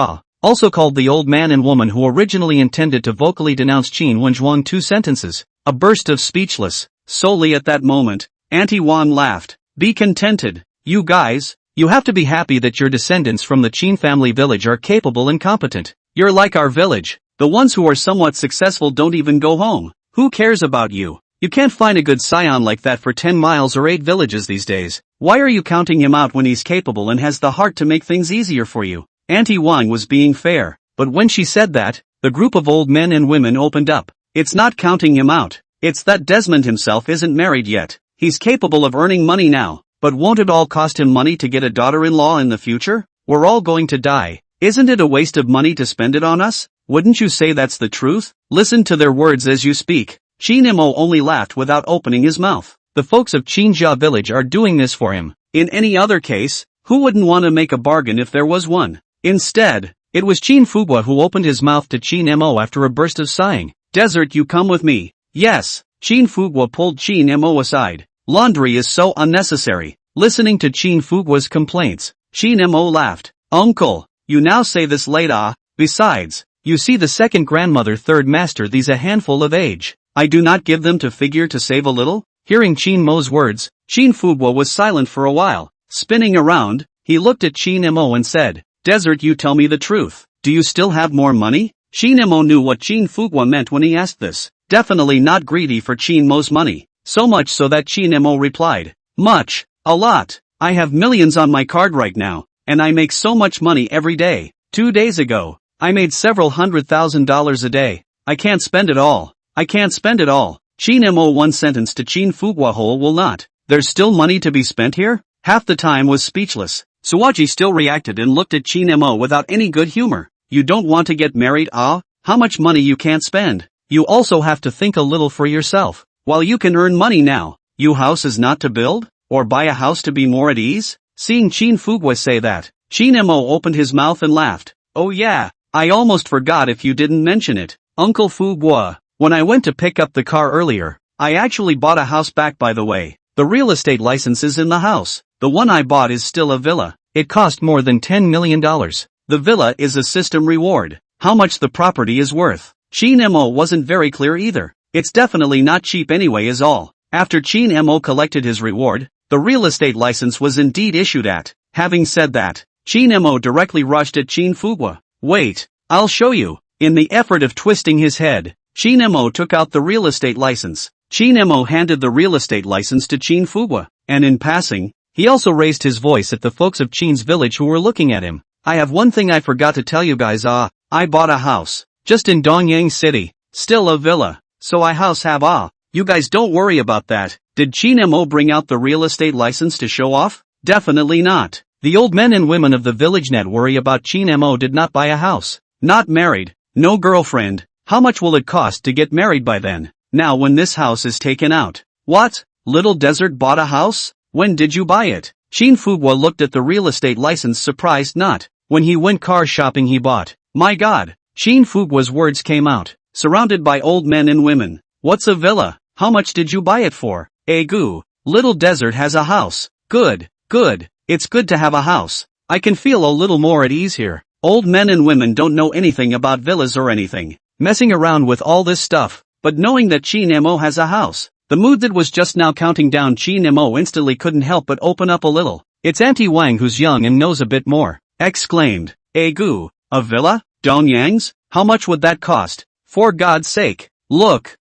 also called the old man and woman who originally intended to vocally denounce Qin Wenjuan 2 sentences. A burst of speechless. Solely at that moment, Auntie Wan laughed. Be contented, you guys. You have to be happy that your descendants from the Qin family village are capable and competent. You're like our village. The ones who are somewhat successful don't even go home. Who cares about you? You can't find a good scion like that for 10 miles or 8 villages these days. Why are you counting him out when he's capable and has the heart to make things easier for you? Auntie Wang was being fair, but when she said that, the group of old men and women opened up. It's not counting him out. It's that Desmond himself isn't married yet. He's capable of earning money now, but won't it all cost him money to get a daughter-in-law in the future? We're all going to die. Isn't it a waste of money to spend it on us? Wouldn't you say that's the truth? Listen to their words as you speak. Chinemo only laughed without opening his mouth. The folks of Qinjia village are doing this for him. In any other case, who wouldn't want to make a bargain if there was one? Instead, it was Qin Fugua who opened his mouth to Qin Mo after a burst of sighing. Desert, you come with me. Yes. Qin Fugua pulled Qin Mo aside. Laundry is so unnecessary. Listening to Qin Fugua's complaints, Qin Mo laughed. Uncle, you now say this late Besides, you see the second grandmother third master these a handful of age. I do not give them to figure to save a little? Hearing Qin Mo's words, Qin Fugua was silent for a while. Spinning around, he looked at Qin Mo and said, Desert, you tell me the truth. Do you still have more money? Qin Mo knew what Qin Fugua meant when he asked this. Definitely not greedy for Qin Mo's money. So much so that Qin Mo replied, Much, a lot. I have millions on my card right now, and I make so much money every day. 2 days ago, I made several $100,000 a day. I can't spend it all. I can't spend it all. Qin Mo one sentence to Qin Fugua whole will not. There's still money to be spent here? Half the time was speechless. Suwaji still reacted and looked at Qin Mo without any good humor. You don't want to get married, How much money you can't spend? You also have to think a little for yourself. While you can earn money now, you house is not to build? Or buy a house to be more at ease? Seeing Qin Fugua say that, Qin Mo opened his mouth and laughed. Oh yeah, I almost forgot if you didn't mention it. Uncle Fugua, when I went to pick up the car earlier, I actually bought a house back by the way. The real estate license is in the house. The one I bought is still a villa. It cost more than $10 million. The villa is a system reward. How much the property is worth? Qin Mo wasn't very clear either. It's definitely not cheap anyway is all. After Qin Mo collected his reward, the real estate license was indeed issued at. Having said that, Qin Mo directly rushed at Qin Fugua. Wait, I'll show you. In the effort of twisting his head, Qin Mo took out the real estate license. Qin Mo handed the real estate license to Qin Fugua, and in passing, he also raised his voice at the folks of Qin's village who were looking at him. I have one thing I forgot to tell you guys I bought a house. Just in Dongyang City. Still a villa. So I house have You guys don't worry about that. Did Qin Mo bring out the real estate license to show off? Definitely not. The old men and women of the village net worry about Qin Mo did not buy a house. Not married. No girlfriend. How much will it cost to get married by then? Now when this house is taken out. What? Little Desert bought a house? When did you buy it? Qin Fugua looked at the real estate license surprised not. When he went car shopping he bought. My God. Qin Fugua's words came out. Surrounded by old men and women. What's a villa? How much did you buy it for? Goo. Little Desert has a house. Good. Good. It's good to have a house. I can feel a little more at ease here. Old men and women don't know anything about villas or anything. Messing around with all this stuff. But knowing that Qin Mo has a house, the mood that was just now counting down Qin Mo instantly couldn't help but open up a little. It's Auntie Wang who's young and knows a bit more. Exclaimed. Goo. A villa? Dongyang's? How much would that cost? For God's sake. Look.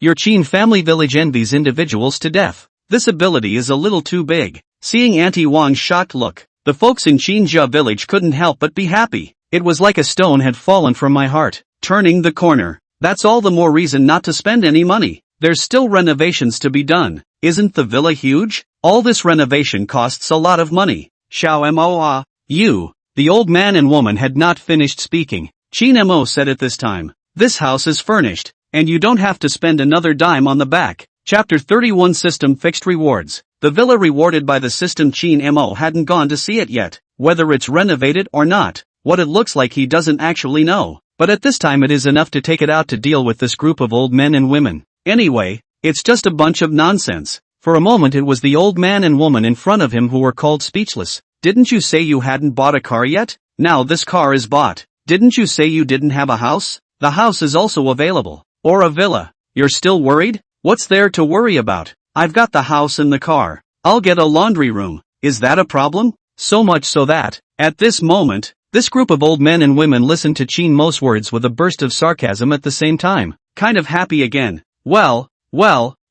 Your Qin family village envies individuals to death. This ability is a little too big. Seeing Auntie Wang's shocked look, the folks in Qinjia village couldn't help but be happy. It was like a stone had fallen from my heart. Turning the corner. That's all the more reason not to spend any money. There's still renovations to be done. Isn't the villa huge? All this renovation costs a lot of money. Xiao Mo You. The old man and woman had not finished speaking. Qin Mo said at this time. This house is furnished, and you don't have to spend another dime on the back. Chapter 31 System Fixed Rewards. The villa rewarded by the system Qin Mo hadn't gone to see it yet. Whether it's renovated or not, what it looks like he doesn't actually know. But at this time it is enough to take it out to deal with this group of old men and women. Anyway, it's just a bunch of nonsense. For a moment it was the old man and woman in front of him who were called speechless. Didn't you say you hadn't bought a car yet? Now this car is bought. Didn't you say you didn't have a house? The house is also available. Or a villa. You're still worried? What's there to worry about? I've got the house and the car. I'll get a laundry room. Is that a problem? So much so that, at this moment, This group of old men and women listened to Chin Mo's words with a burst of sarcasm at the same time. Kind of happy again. Well,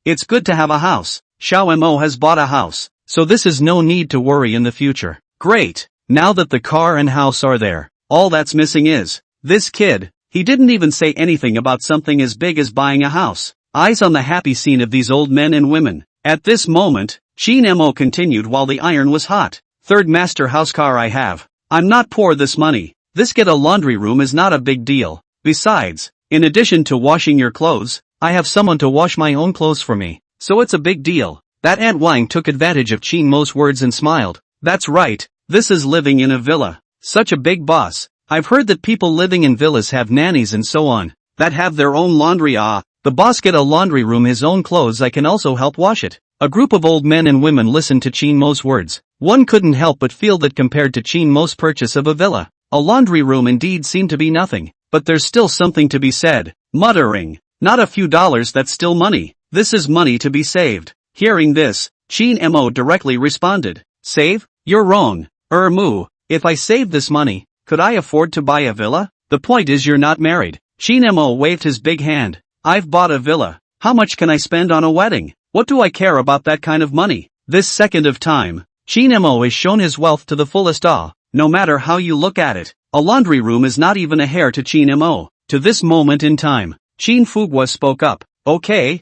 it's good to have a house. Xiao Mo has bought a house, so this is no need to worry in the future. Great. Now that the car and house are there, all that's missing is this kid. He didn't even say anything about something as big as buying a house. Eyes on the happy scene of these old men and women. At this moment, Chin Mo continued while the iron was hot. Third master house car I have. I'm not poor this money. This get a laundry room is not a big deal. Besides, in addition to washing your clothes, I have someone to wash my own clothes for me. So it's a big deal. That Aunt Wang took advantage of Chin Mo's words and smiled. That's right. This is living in a villa. Such a big boss. I've heard that people living in villas have nannies and so on, that have their own laundry. The boss get a laundry room, his own clothes, I can also help wash it. A group of old men and women listened to Chin Mo's words. One couldn't help but feel that compared to Chin Mo's purchase of a villa, a laundry room indeed seemed to be nothing. But there's still something to be said. Muttering, not a few dollars, that's still money. This is money to be saved. Hearing this, Chin Mo directly responded. Save? You're wrong. Moo, if I save this money, could I afford to buy a villa? The point is you're not married. Chin Mo waved his big hand. I've bought a villa. How much can I spend on a wedding? What do I care about that kind of money? This second of time, Chin Mo has shown his wealth to the fullest. No matter how you look at it, a laundry room is not even a hair to Chin Mo. To this moment in time, Chin Fugwa spoke up. Okay,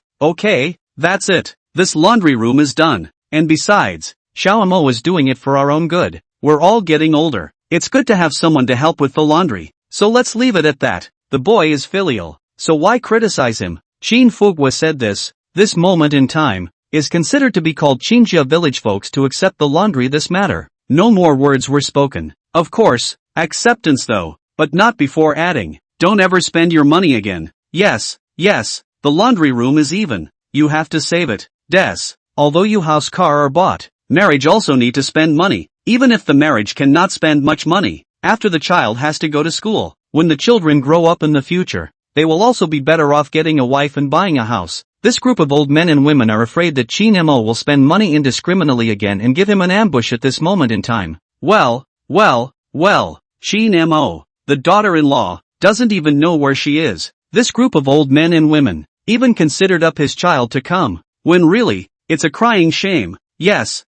that's it. This laundry room is done. And besides, Xiao Mo is doing it for our own good. We're all getting older. It's good to have someone to help with the laundry. So let's leave it at that. The boy is filial, so why criticize him? Chin Fugwa said this moment in time, is considered to be called Qingjia village folks to accept the laundry this matter. No more words were spoken. Of course, acceptance though, but not before adding, don't ever spend your money again. Yes, the laundry room is even. You have to save it. Although you house car are bought, marriage also need to spend money. Even if the marriage cannot spend much money, after the child has to go to school, when the children grow up in the future, they will also be better off getting a wife and buying a house. This group of old men and women are afraid that Chin Mo will spend money indiscriminately again and give him an ambush at this moment in time. Well, Chin Mo, the daughter-in-law, doesn't even know where she is. This group of old men and women even considered up his child to come, when really, it's a crying shame. Yes,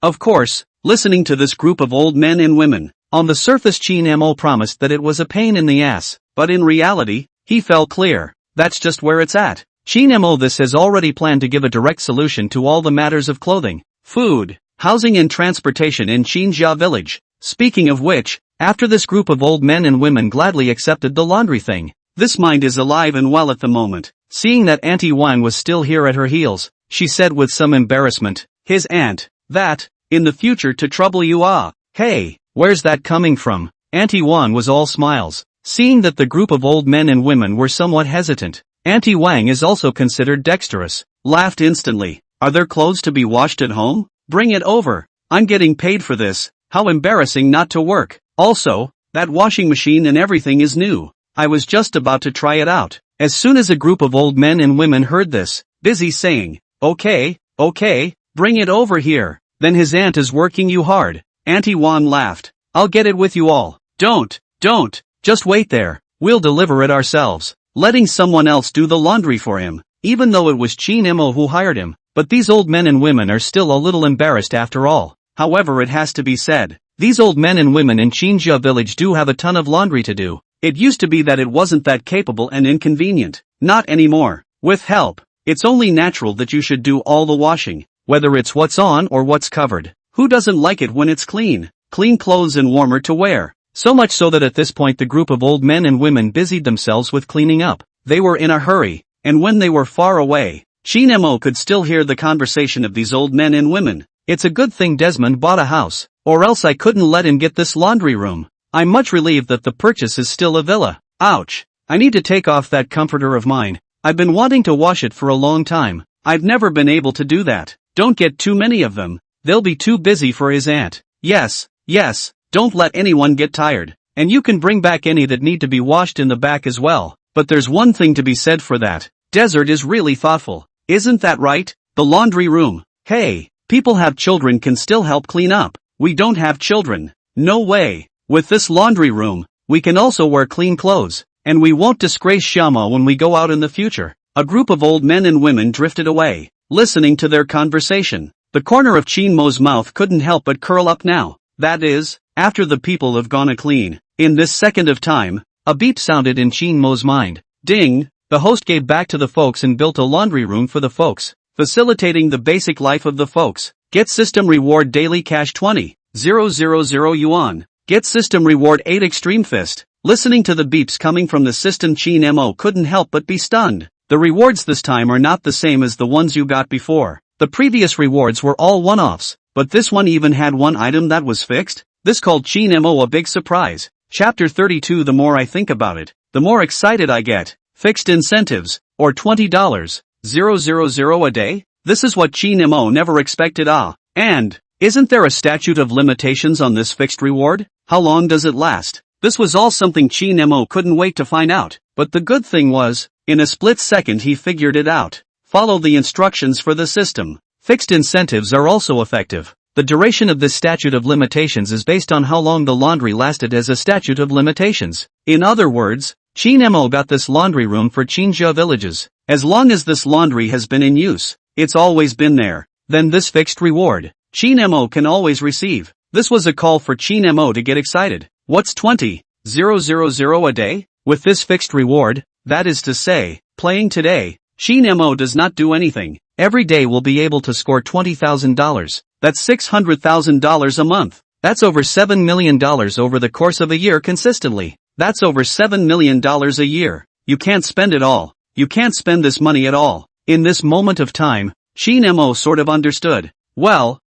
of course. Listening to this group of old men and women, on the surface Chin Mo promised that it was a pain in the ass, but in reality, he felt clear. That's just where it's at. Chin Mo this has already planned to give a direct solution to all the matters of clothing, food, housing and transportation in Qingjia village. Speaking of which, after this group of old men and women gladly accepted the laundry thing, this mind is alive and well at the moment. Seeing that Auntie Wang was still here at her heels, she said with some embarrassment, his aunt, that, in the future to trouble you. Hey, where's that coming from? Auntie Wang was all smiles. Seeing that the group of old men and women were somewhat hesitant, Auntie Wang is also considered dexterous, laughed instantly. Are there clothes to be washed at home? Bring it over. I'm getting paid for this. How embarrassing not to work. Also, that washing machine and everything is new. I was just about to try it out. As soon as a group of old men and women heard this, busy saying, okay, bring it over here. Then his aunt is working you hard. Auntie Wan laughed. I'll get it with you all. Don't, just wait there. We'll deliver it ourselves. Letting someone else do the laundry for him, even though it was Chin Mo who hired him. But these old men and women are still a little embarrassed after all. However, it has to be said, these old men and women in Qingjia village do have a ton of laundry to do. It used to be that it wasn't that capable and inconvenient. Not anymore. With help, it's only natural that you should do all the washing. Whether it's what's on or what's covered. Who doesn't like it when it's clean? Clean clothes and warmer to wear. So much so that at this point the group of old men and women busied themselves with cleaning up. They were in a hurry, and when they were far away, Chin Mo could still hear the conversation of these old men and women. It's a good thing Desmond bought a house, or else I couldn't let him get this laundry room. I'm much relieved that the purchase is still a villa. Ouch. I need to take off that comforter of mine. I've been wanting to wash it for a long time. I've never been able to do that. Don't get too many of them. They'll be too busy for his aunt. Yes, don't let anyone get tired. And you can bring back any that need to be washed in the back as well. But there's one thing to be said for that. Desert is really thoughtful. Isn't that right? The laundry room. Hey, people have children can still help clean up. We don't have children. No way. With this laundry room, we can also wear clean clothes, and we won't disgrace Shama when we go out in the future. A group of old men and women drifted away, listening to their conversation. The corner of Chinmo's mouth couldn't help but curl up now. That is, after the people have gone clean. In this second of time, a beep sounded in Chinmo's mind. Ding! The host gave back to the folks and built a laundry room for the folks, facilitating the basic life of the folks. Get system reward daily cash 20,000 yuan. Get system reward 8 extreme fist. Listening to the beeps coming from the system, Chin Mo couldn't help but be stunned. The rewards this time are not the same as the ones you got before. The previous rewards were all one-offs, but this one even had one item that was fixed. This called Chin Mo a big surprise. Chapter 32. The more I think about it, the more excited I get. Fixed incentives, or $20,000 a day? This is what Chin Mo never expected. And, isn't there a statute of limitations on this fixed reward? How long does it last? This was all something Chin Mo couldn't wait to find out. But the good thing was, in a split second he figured it out. Follow the instructions for the system. Fixed incentives are also effective. The duration of this statute of limitations is based on how long the laundry lasted as a statute of limitations. In other words, Chin Mo got this laundry room for Chinjia villages. As long as this laundry has been in use, it's always been there. Then this fixed reward, Chin Mo can always receive. This was a call for Chin Mo to get excited. What's 20,000 a day? With this fixed reward, that is to say, playing today, Chin Mo does not do anything. Every day will be able to score $20,000. That's $600,000 a month. That's over $7 million over the course of a year consistently. That's over $7 million a year. You can't spend it all. You can't spend this money at all. In this moment of time, Chin Mo sort of understood. Well,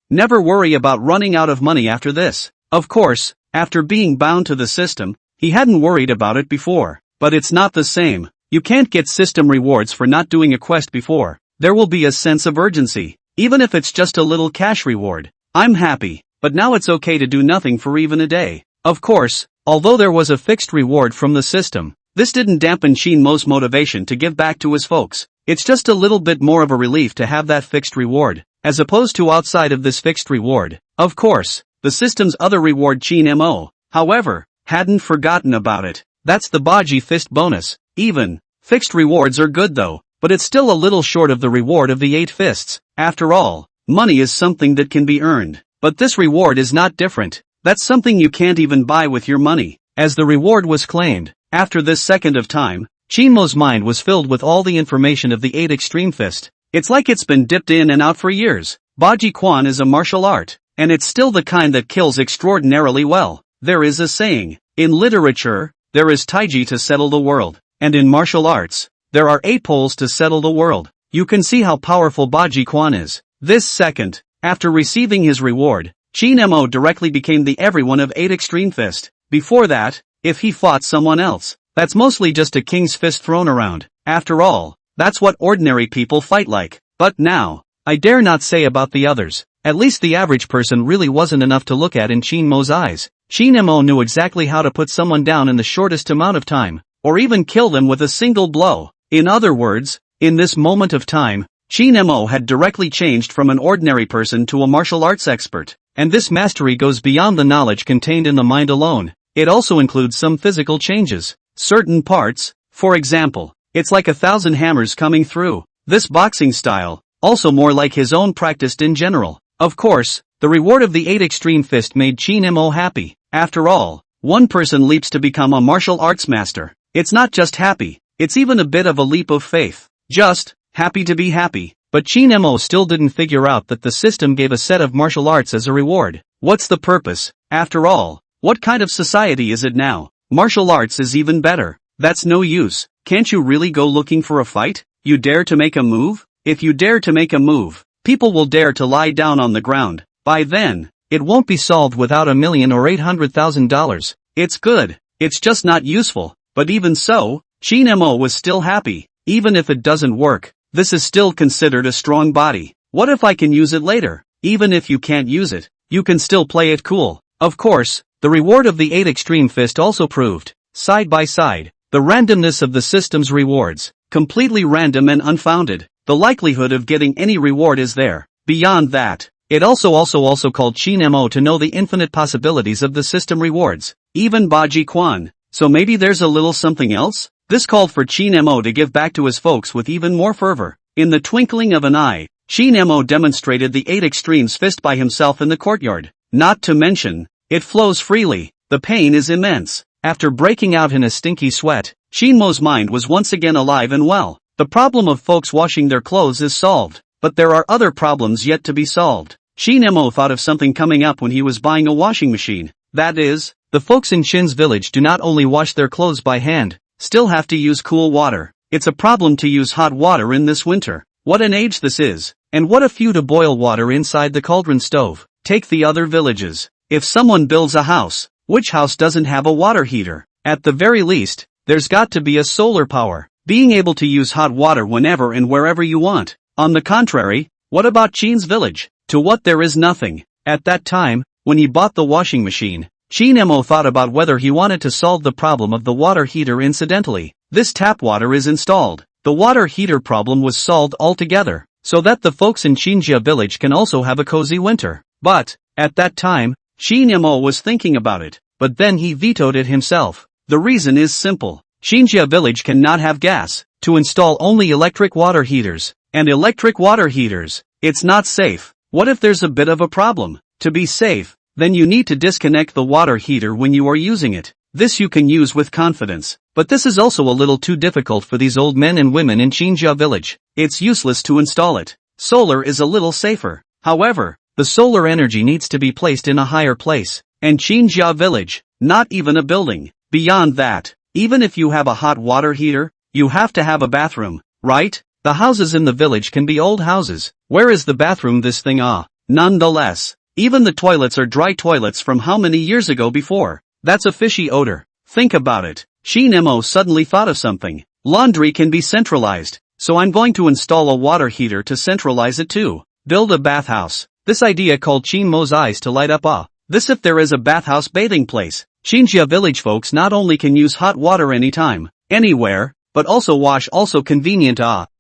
never worry about running out of money after this. Of course, after being bound to the system, he hadn't worried about it before. But it's not the same. You can't get system rewards for not doing a quest before. There will be a sense of urgency, even if it's just a little cash reward. I'm happy, but now it's okay to do nothing for even a day. Of course, although there was a fixed reward from the system, this didn't dampen Chin Mo's motivation to give back to his folks. It's just a little bit more of a relief to have that fixed reward, as opposed to outside of this fixed reward. Of course, the system's other reward Chin Mo, however, hadn't forgotten about it. That's the Baji Fist bonus. Even, fixed rewards are good though, but it's still a little short of the reward of the 8 fists. After all, money is something that can be earned. But this reward is not different. That's something you can't even buy with your money. As the reward was claimed, after this second of time, Chin Mo's mind was filled with all the information of the 8 extreme fist. It's like it's been dipped in and out for years. Baji Quan is a martial art, and it's still the kind that kills extraordinarily well. There is a saying, in literature, there is Taiji to settle the world, and in martial arts, there are 8 poles to settle the world. You can see how powerful Baji Quan is. This second, after receiving his reward, Chin Mo directly became the everyone of 8 extreme fist. Before that, if he fought someone else, that's mostly just a king's fist thrown around. After all, that's what ordinary people fight like. But now, I dare not say about the others. At least the average person really wasn't enough to look at in Chin Mo's eyes. Chin Mo knew exactly how to put someone down in the shortest amount of time, or even kill them with a single blow. In other words, in this moment of time, Chin Mo had directly changed from an ordinary person to a martial arts expert. And this mastery goes beyond the knowledge contained in the mind alone. It also includes some physical changes. Certain parts, for example, it's like 1,000 hammers coming through. This boxing style, also more like his own practiced in general. Of course, the reward of the 8 extreme fist made Chin Mo happy. After all, one person leaps to become a martial arts master. It's not just happy, it's even a bit of a leap of faith. Just, happy to be happy. But Chin Mo still didn't figure out that the system gave a set of martial arts as a reward. What's the purpose? After all, what kind of society is it now? Martial arts is even better. That's no use. Can't you really go looking for a fight? You dare to make a move? If you dare to make a move, people will dare to lie down on the ground. By then, it won't be solved without $1 million or $800,000. It's good. It's just not useful. But even so, Chin Mo was still happy. Even if it doesn't work, this is still considered a strong body. What if I can use it later? Even if you can't use it, you can still play it cool. Of course, the reward of the 8 extreme fist also proved, side by side, the randomness of the system's rewards. Completely random and unfounded. The likelihood of getting any reward is there. Beyond that, It also called Chin Mo to know the infinite possibilities of the system rewards, even Baji Kwan. So maybe there's a little something else? This called for Chin Mo to give back to his folks with even more fervor. In the twinkling of an eye, Chin Mo demonstrated the 8 extremes fist by himself in the courtyard. Not to mention, it flows freely. The pain is immense. After breaking out in a stinky sweat, Chin Mo's mind was once again alive and well. The problem of folks washing their clothes is solved, but there are other problems yet to be solved. Chin Mo thought of something coming up when he was buying a washing machine. That is, the folks in Chin's village do not only wash their clothes by hand, still have to use cool water. It's a problem to use hot water in this winter. What an age this is, and what a few to boil water inside the cauldron stove. Take the other villages. If someone builds a house, which house doesn't have a water heater? At the very least, there's got to be a solar power, being able to use hot water whenever and wherever you want. On the contrary, what about Chin's village? To what there is nothing. At that time, when he bought the washing machine, Chin Mo thought about whether he wanted to solve the problem of the water heater incidentally. This tap water is installed. The water heater problem was solved altogether, so that the folks in Chinjia village can also have a cozy winter. But, at that time, Chin Mo was thinking about it, but then he vetoed it himself. The reason is simple. Chinjia village cannot have gas, to install only electric water heaters. And electric water heaters, it's not safe. What if there's a bit of a problem? To be safe, then you need to disconnect the water heater when you are using it. This you can use with confidence. But this is also a little too difficult for these old men and women in Chinjia village. It's useless to install it. Solar is a little safer. However, the solar energy needs to be placed in a higher place. And Chinjia village, not even a building. Beyond that, even if you have a hot water heater, you have to have a bathroom, right? The houses in the village can be old houses. Where is the bathroom this thing? Nonetheless, even the toilets are dry toilets from how many years ago before? That's a fishy odor. Think about it. Chin Mo suddenly thought of something. Laundry can be centralized, so I'm going to install a water heater to centralize it too. Build a bathhouse. This idea called Chin Mo's eyes to light up. This if there is a bathhouse bathing place. Chinjia village folks not only can use hot water anytime, anywhere, but also wash also convenient.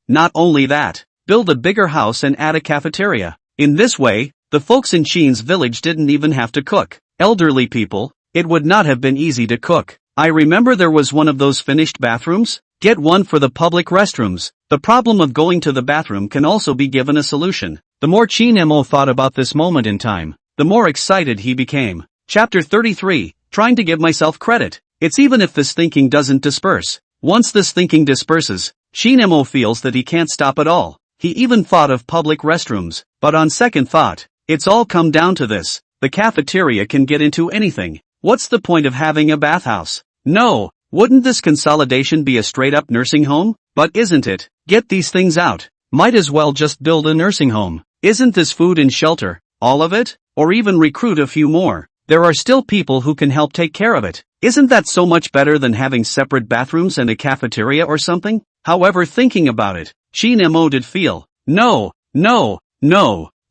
Not only that, build a bigger house and add a cafeteria. In this way, the folks in Chin's village didn't even have to cook. Elderly people, it would not have been easy to cook. I remember there was one of those finished bathrooms. Get one for the public restrooms. The problem of going to the bathroom can also be given a solution. The more Chin Mo thought about this moment in time, the more excited he became. Chapter 33, trying to give myself credit. It's even if this thinking doesn't disperse. Once this thinking disperses, Chin Mo feels that he can't stop at all. He even thought of public restrooms, but on second thought, it's all come down to this. The cafeteria can get into anything. What's the point of having a bathhouse? No, wouldn't this consolidation be a straight-up nursing home? But isn't it? Get these things out. Might as well just build a nursing home. Isn't this food and shelter? All of it? Or even recruit a few more. There are still people who can help take care of it. Isn't that so much better than having separate bathrooms and a cafeteria or something? However, thinking about it, Chin Mo did feel, no,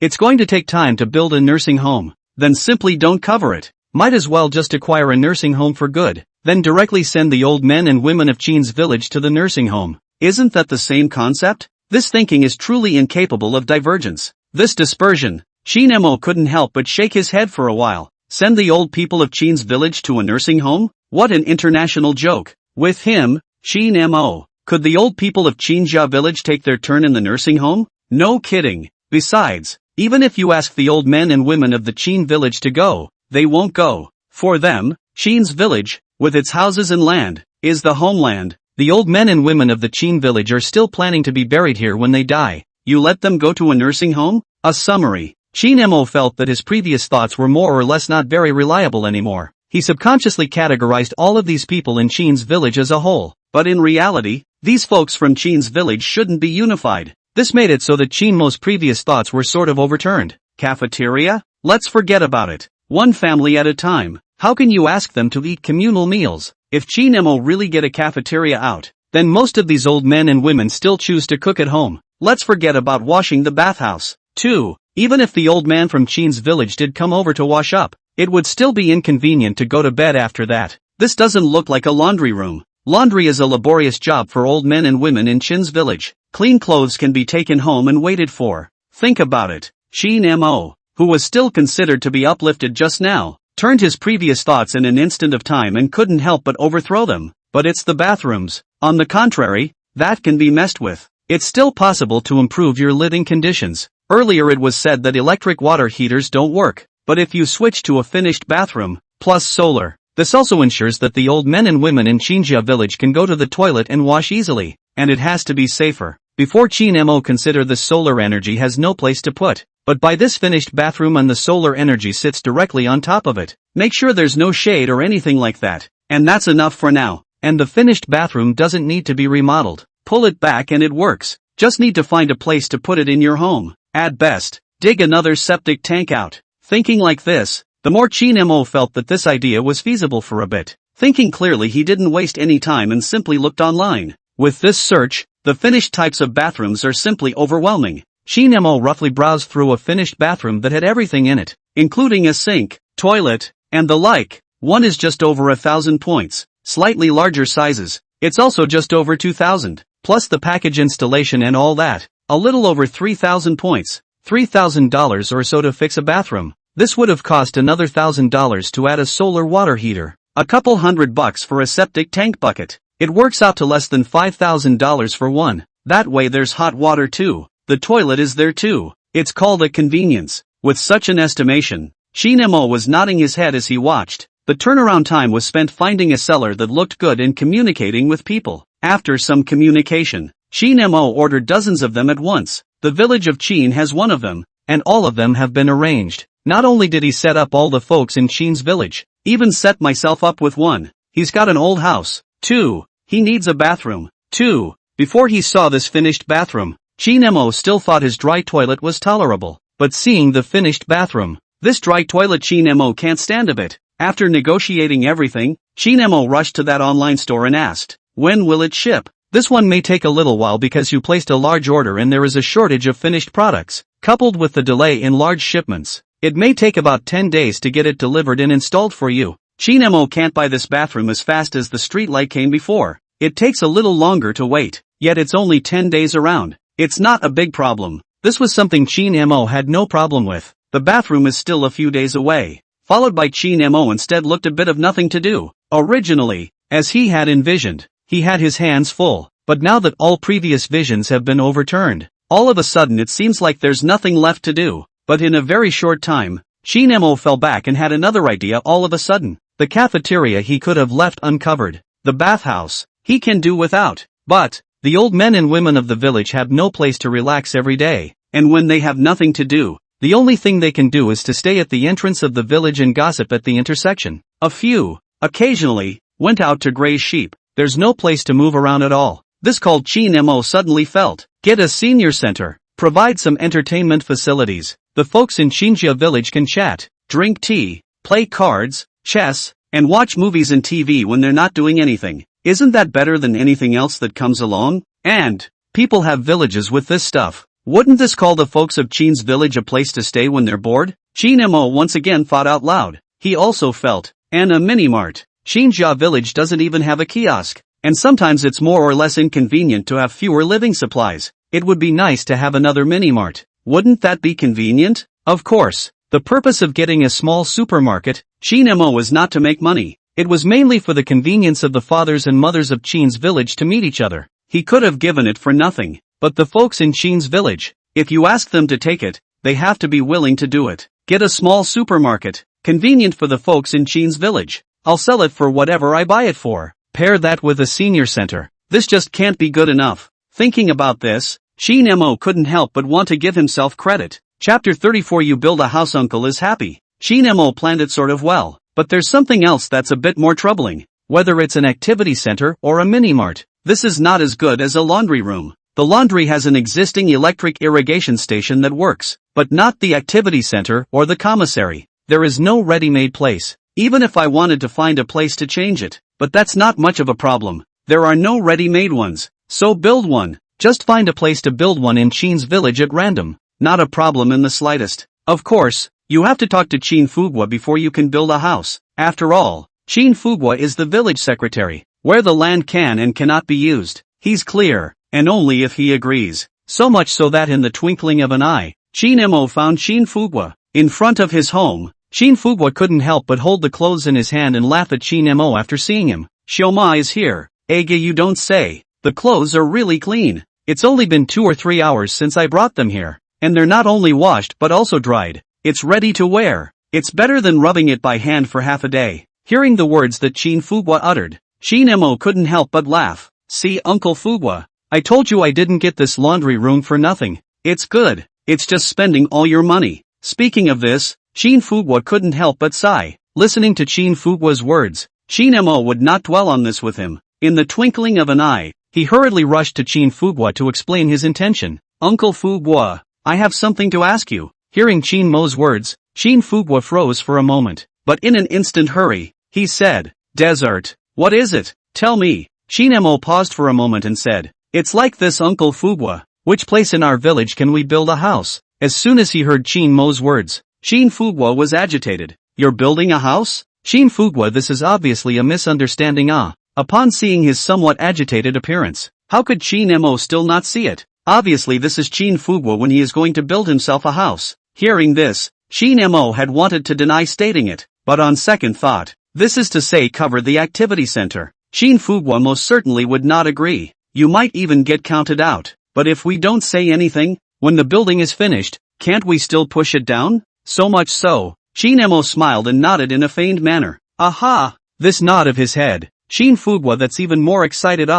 it's going to take time to build a nursing home. Then simply don't cover it. Might as well just acquire a nursing home for good. Then directly send the old men and women of Chin's village to the nursing home. Isn't that the same concept? This thinking is truly incapable of divergence. This dispersion, Chin Mo couldn't help but shake his head for a while. Send the old people of Chin's village to a nursing home? What an international joke. With him, Chin Mo, could the old people of Chinjia village take their turn in the nursing home? No kidding. Besides, even if you ask the old men and women of the Chin village to go, they won't go. For them, Chin's village, with its houses and land, is the homeland. The old men and women of the Chin village are still planning to be buried here when they die. You let them go to a nursing home? A summary. Chin Mo felt that his previous thoughts were more or less not very reliable anymore. He subconsciously categorized all of these people in Chin's village as a whole. But in reality, these folks from Chin's village shouldn't be unified. This made it so that Chin Mo's previous thoughts were sort of overturned. Cafeteria? Let's forget about it. One family at a time. How can you ask them to eat communal meals? If Chin Mo really get a cafeteria out, then most of these old men and women still choose to cook at home. Let's forget about washing the bathhouse. 2. Even if the old man from Chin's village did come over to wash up, it would still be inconvenient to go to bed after that. This doesn't look like a laundry room. Laundry is a laborious job for old men and women in Chin's village. Clean clothes can be taken home and waited for. Think about it. Chin Mo, who was still considered to be uplifted just now, turned his previous thoughts in an instant of time and couldn't help but overthrow them. But it's the bathrooms, on the contrary, that can be messed with. It's still possible to improve your living conditions. Earlier it was said that electric water heaters don't work, but if you switch to a finished bathroom, plus solar, this also ensures that the old men and women in Chinjia village can go to the toilet and wash easily, and it has to be safer. Before Chin-mo consider the solar energy has no place to put, but by this finished bathroom and the solar energy sits directly on top of it. Make sure there's no shade or anything like that, and that's enough for now. And the finished bathroom doesn't need to be remodeled. Pull it back and it works. Just need to find a place to put it in your home. At best, dig another septic tank out. Thinking like this, the more Chin-mo felt that this idea was feasible for a bit. Thinking clearly, he didn't waste any time and simply looked online. With this search, the finished types of bathrooms are simply overwhelming. Chin-mo roughly browsed through a finished bathroom that had everything in it, including a sink, toilet, and the like. One is just over 1,000 points. Slightly larger sizes, it's also just over 2,000, plus the package installation and all that, a little over 3,000 points, $3,000 or so to fix a bathroom. This would have cost another $1,000 to add a solar water heater, a couple $100 for a septic tank bucket. It works out to less than $5,000 for one. That way there's hot water too, the toilet is there too. It's called a convenience. With such an estimation, Chin-mo was nodding his head as he watched. The turnaround time was spent finding a seller that looked good and communicating with people. After some communication, Chin-mo ordered dozens of them at once. The village of Chin has one of them, and all of them have been arranged. Not only did he set up all the folks in Chin's village, even set myself up with one. He's got an old house. 2. He needs a bathroom. 2. Before he saw this finished bathroom, Chin-mo still thought his dry toilet was tolerable. But seeing the finished bathroom, this dry toilet Chin-mo can't stand a bit. After negotiating everything, Chin-mo rushed to that online store and asked, "When will it ship?" This one may take a little while because you placed a large order and there is a shortage of finished products, coupled with the delay in large shipments. It may take about 10 days to get it delivered and installed for you. Chin-mo can't buy this bathroom as fast as the street light came before. It takes a little longer to wait, yet it's only 10 days around. It's not a big problem. This was something Chin-mo had no problem with. The bathroom is still a few days away. Followed by Chin-mo instead looked a bit of nothing to do. Originally, as he had envisioned, he had his hands full, but now that all previous visions have been overturned, all of a sudden it seems like there's nothing left to do. But in a very short time, Chin-mo fell back and had another idea all of a sudden. The cafeteria he could have left uncovered. The bathhouse, he can do without. But, the old men and women of the village have no place to relax every day, and when they have nothing to do, the only thing they can do is to stay at the entrance of the village and gossip at the intersection. A few, occasionally, went out to graze sheep. There's no place to move around at all. This called Chin-mo suddenly felt. Get a senior center. Provide some entertainment facilities. The folks in Chinjia village can chat, drink tea, play cards, chess, and watch movies and TV when they're not doing anything. Isn't that better than anything else that comes along? And people have villages with this stuff. Wouldn't this call the folks of Chin's village a place to stay when they're bored? Chin-mo once again thought out loud. He also felt, and a mini-mart. Chinjia village doesn't even have a kiosk, and sometimes it's more or less inconvenient to have fewer living supplies. It would be nice to have another mini-mart. Wouldn't that be convenient? Of course. The purpose of getting a small supermarket, Chin-mo, was not to make money. It was mainly for the convenience of the fathers and mothers of Chin's village to meet each other. He could have given it for nothing. But the folks in Chin's village, if you ask them to take it, they have to be willing to do it. Get a small supermarket, convenient for the folks in Chin's village. I'll sell it for whatever I buy it for. Pair that with a senior center. This just can't be good enough. Thinking about this, Chin-mo couldn't help but want to give himself credit. Chapter 34. You build a house. Uncle is happy. Chin-mo planned it sort of well, but there's something else that's a bit more troubling. Whether it's an activity center or a mini-mart, this is not as good as a laundry room. The laundry has an existing electric irrigation station that works, but not the activity center or the commissary. There is no ready-made place, even if I wanted to find a place to change it. But that's not much of a problem. There are no ready-made ones, so build one. Just find a place to build one in Chin's village at random. Not a problem in the slightest. Of course, you have to talk to Chin Fugwa before you can build a house. After all, Chin Fugwa is the village secretary, where the land can and cannot be used. He's clear. And only if he agrees. So much so that in the twinkling of an eye, Chin-mo found Chin Fugwa. In front of his home, Shin Fugwa couldn't help but hold the clothes in his hand and laugh at Shin Mo after seeing him. Shioma is here. Ege, you don't say. The clothes are really clean. It's only been 2 or 3 hours since I brought them here. And they're not only washed but also dried. It's ready to wear. It's better than rubbing it by hand for half a day. Hearing the words that Shin Fugwa uttered, Shin Mo couldn't help but laugh. See, Uncle Fugwa, I told you I didn't get this laundry room for nothing. It's good. It's just spending all your money. Speaking of this, Shin Fugwa couldn't help but sigh. Listening to Shin Fugwa's words, Shin Mo would not dwell on this with him. In the twinkling of an eye, he hurriedly rushed to Shin Fugwa to explain his intention. Uncle Fugwa, I have something to ask you. Hearing Shin Mo's words, Shin Fugwa froze for a moment, but in an instant hurry, he said, Desert. What is it? Tell me. Shin Mo paused for a moment and said, It's like this, Uncle Fugwa. Which place in our village can we build a house? As soon as he heard Shin Mo's words, Shin Fugwa was agitated. You're building a house? Shin Fugwa, this is obviously a misunderstanding. Upon seeing his somewhat agitated appearance, how could Shin Mo still not see it? Obviously this is Shin Fugwa when he is going to build himself a house. Hearing this, Shin Mo had wanted to deny stating it, but on second thought, this is to say cover the activity center. Shin Fugwa most certainly would not agree. You might even get counted out, but if we don't say anything, when the building is finished, can't we still push it down? So much so, Shin Mo smiled and nodded in a feigned manner. Aha! This nod of his head, Shin Fugwa that's even more excited.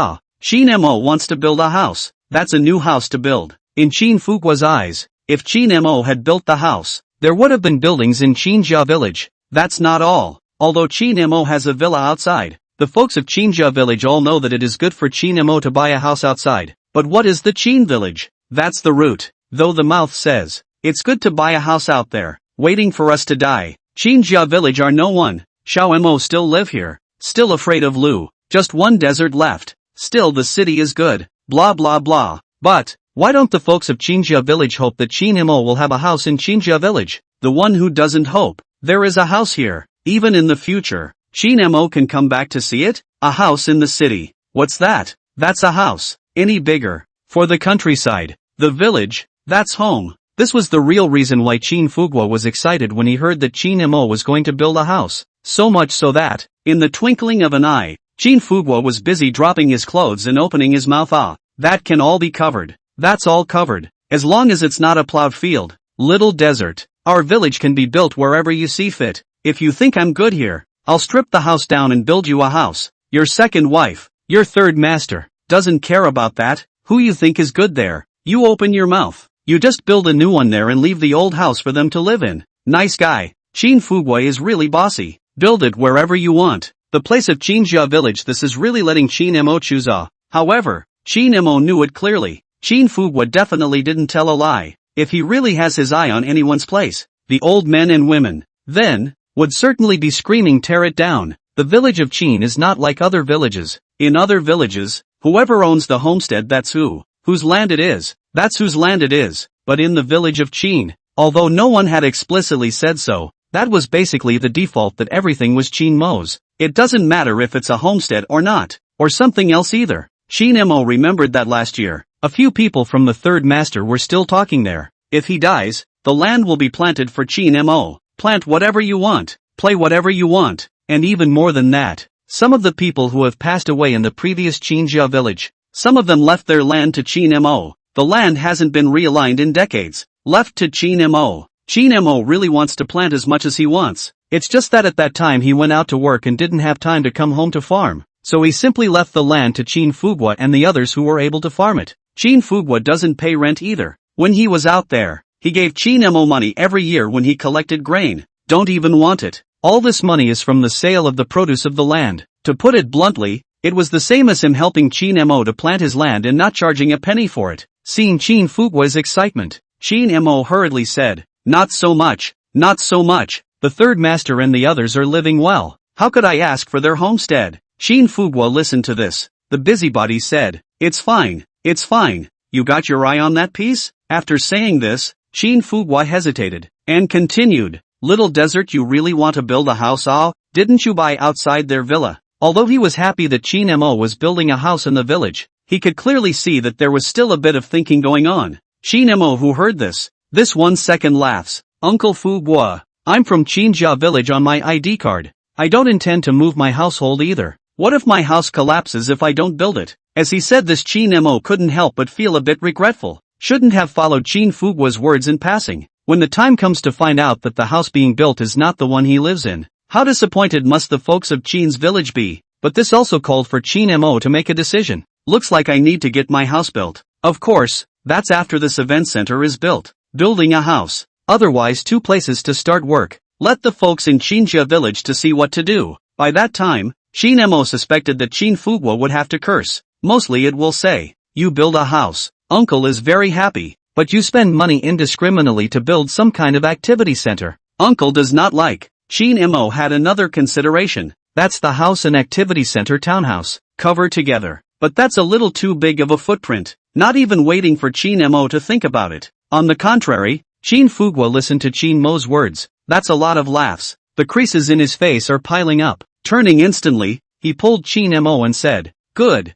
Shin Mo wants to build a house. That's a new house to build. In Shin Fugwa's eyes, if Shin Mo had built the house, there would have been buildings in Chinja village. That's not all. Although Shin Mo has a villa outside, the folks of Chinja village all know that it is good for Shin Mo to buy a house outside. But what is the Chin village? That's the root. Though the mouth says, it's good to buy a house out there, waiting for us to die. Chinja village are no one. Xiao Mo still live here. Still afraid of Lu. Just one desert left. Still the city is good. Blah blah blah. But, why don't the folks of Chinja village hope that Shin Mo will have a house in Chinja village? The one who doesn't hope. There is a house here. Even in the future, Shin Mo can come back to see it? A house in the city. What's that? That's a house. Any bigger. For the countryside. The village. That's home. This was the real reason why Shin Fugwa was excited when he heard that Shin Mo was going to build a house. So much so that, in the twinkling of an eye, Shin Fugwa was busy dropping his clothes and opening his mouth. That can all be covered. That's all covered. As long as it's not a plowed field. Little desert. Our village can be built wherever you see fit. If you think I'm good here, I'll strip the house down and build you a house. Your second wife, your third master, doesn't care about that. Who you think is good there? You open your mouth. You just build a new one there and leave the old house for them to live in. Nice guy. Shin Fugwa is really bossy. Build it wherever you want. The place of Chinja village, this is really letting Shin Mo choose. However, Shin Mo knew it clearly. Shin Fugwa definitely didn't tell a lie. If he really has his eye on anyone's place, the old men and women, then, would certainly be screaming tear it down. The village of Chin is not like other villages. In other villages, whoever owns the homestead, that's whose land it is. That's whose land it is. But in the village of Chin, although no one had explicitly said so, that was basically the default, that everything was Shin Mo's. It doesn't matter if it's a homestead or not, or something else either. Shin Mo remembered that last year, a few people from the third master were still talking there. If he dies, the land will be planted for Shin Mo. Plant whatever you want, play whatever you want, and even more than that. Some of the people who have passed away in the previous Chinja village, some of them left their land to Shin Mo. The land hasn't been realigned in decades. Left to Shin Mo. Shin Mo really wants to plant as much as he wants. It's just that at that time he went out to work and didn't have time to come home to farm. So he simply left the land to Shin Fugwa and the others who were able to farm it. Shin Fugwa doesn't pay rent either. When he was out there, he gave Shin Mo money every year when he collected grain. Don't even want it. All this money is from the sale of the produce of the land. To put it bluntly, it was the same as him helping Shin Mo to plant his land and not charging a penny for it. Seeing Shin Fugwa's excitement, Shin Mo hurriedly said, Not so much, not so much. The third master and the others are living well. How could I ask for their homestead? Shin Fugwa listened to this. The busybody said, It's fine, it's fine. You got your eye on that piece? After saying this, Shin Fugwa hesitated, and continued, Little desert, you really want to build a house? Didn't you buy outside their villa? Although he was happy that Shin Mo was building a house in the village, he could clearly see that there was still a bit of thinking going on. Shin Mo, who heard this 1 second laughs. Uncle Fu Guo. I'm from Qinjia village on my ID card. I don't intend to move my household either. What if my house collapses if I don't build it? As he said this, Qin Mo couldn't help but feel a bit regretful. Shouldn't have followed Qin Fu Guo's words in passing. When the time comes to find out that the house being built is not the one he lives in, how disappointed must the folks of Qin's village be? But this also called for Qin Mo to make a decision. Looks like I need to get my house built. Of course, that's after this event center is built. Building a house. Otherwise 2 places to start work. Let the folks in Qinjia village to see what to do. By that time, Qin Mo suspected that Qin Fu Guo would have to curse. Mostly it will say, "You build a house. Uncle is very happy, but you spend money indiscriminately to build some kind of activity center. Uncle does not like." Qin Mo had another consideration. That's the house and activity center townhouse, cover together. But that's a little too big of a footprint. Not even waiting for Qin Mo to think about it. On the contrary, Qin Fu Guo listened to Qin Mo's words. That's a lot of laughs. The creases in his face are piling up. Turning instantly, he pulled Qin Mo and said, Good,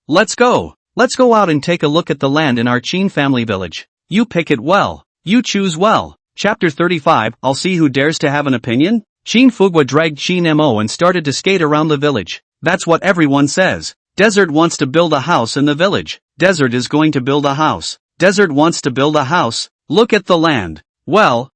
let's go. Let's go out and take a look at the land in our Qin family village. You pick it well. You choose well. Chapter 35, I'll see who dares to have an opinion? Qin Fu Guo dragged Qin Mo and started to skate around the village. That's what everyone says. Desert wants to build a house in the village. Desert is going to build a house. Desert wants to build a house. Look at the land. Well,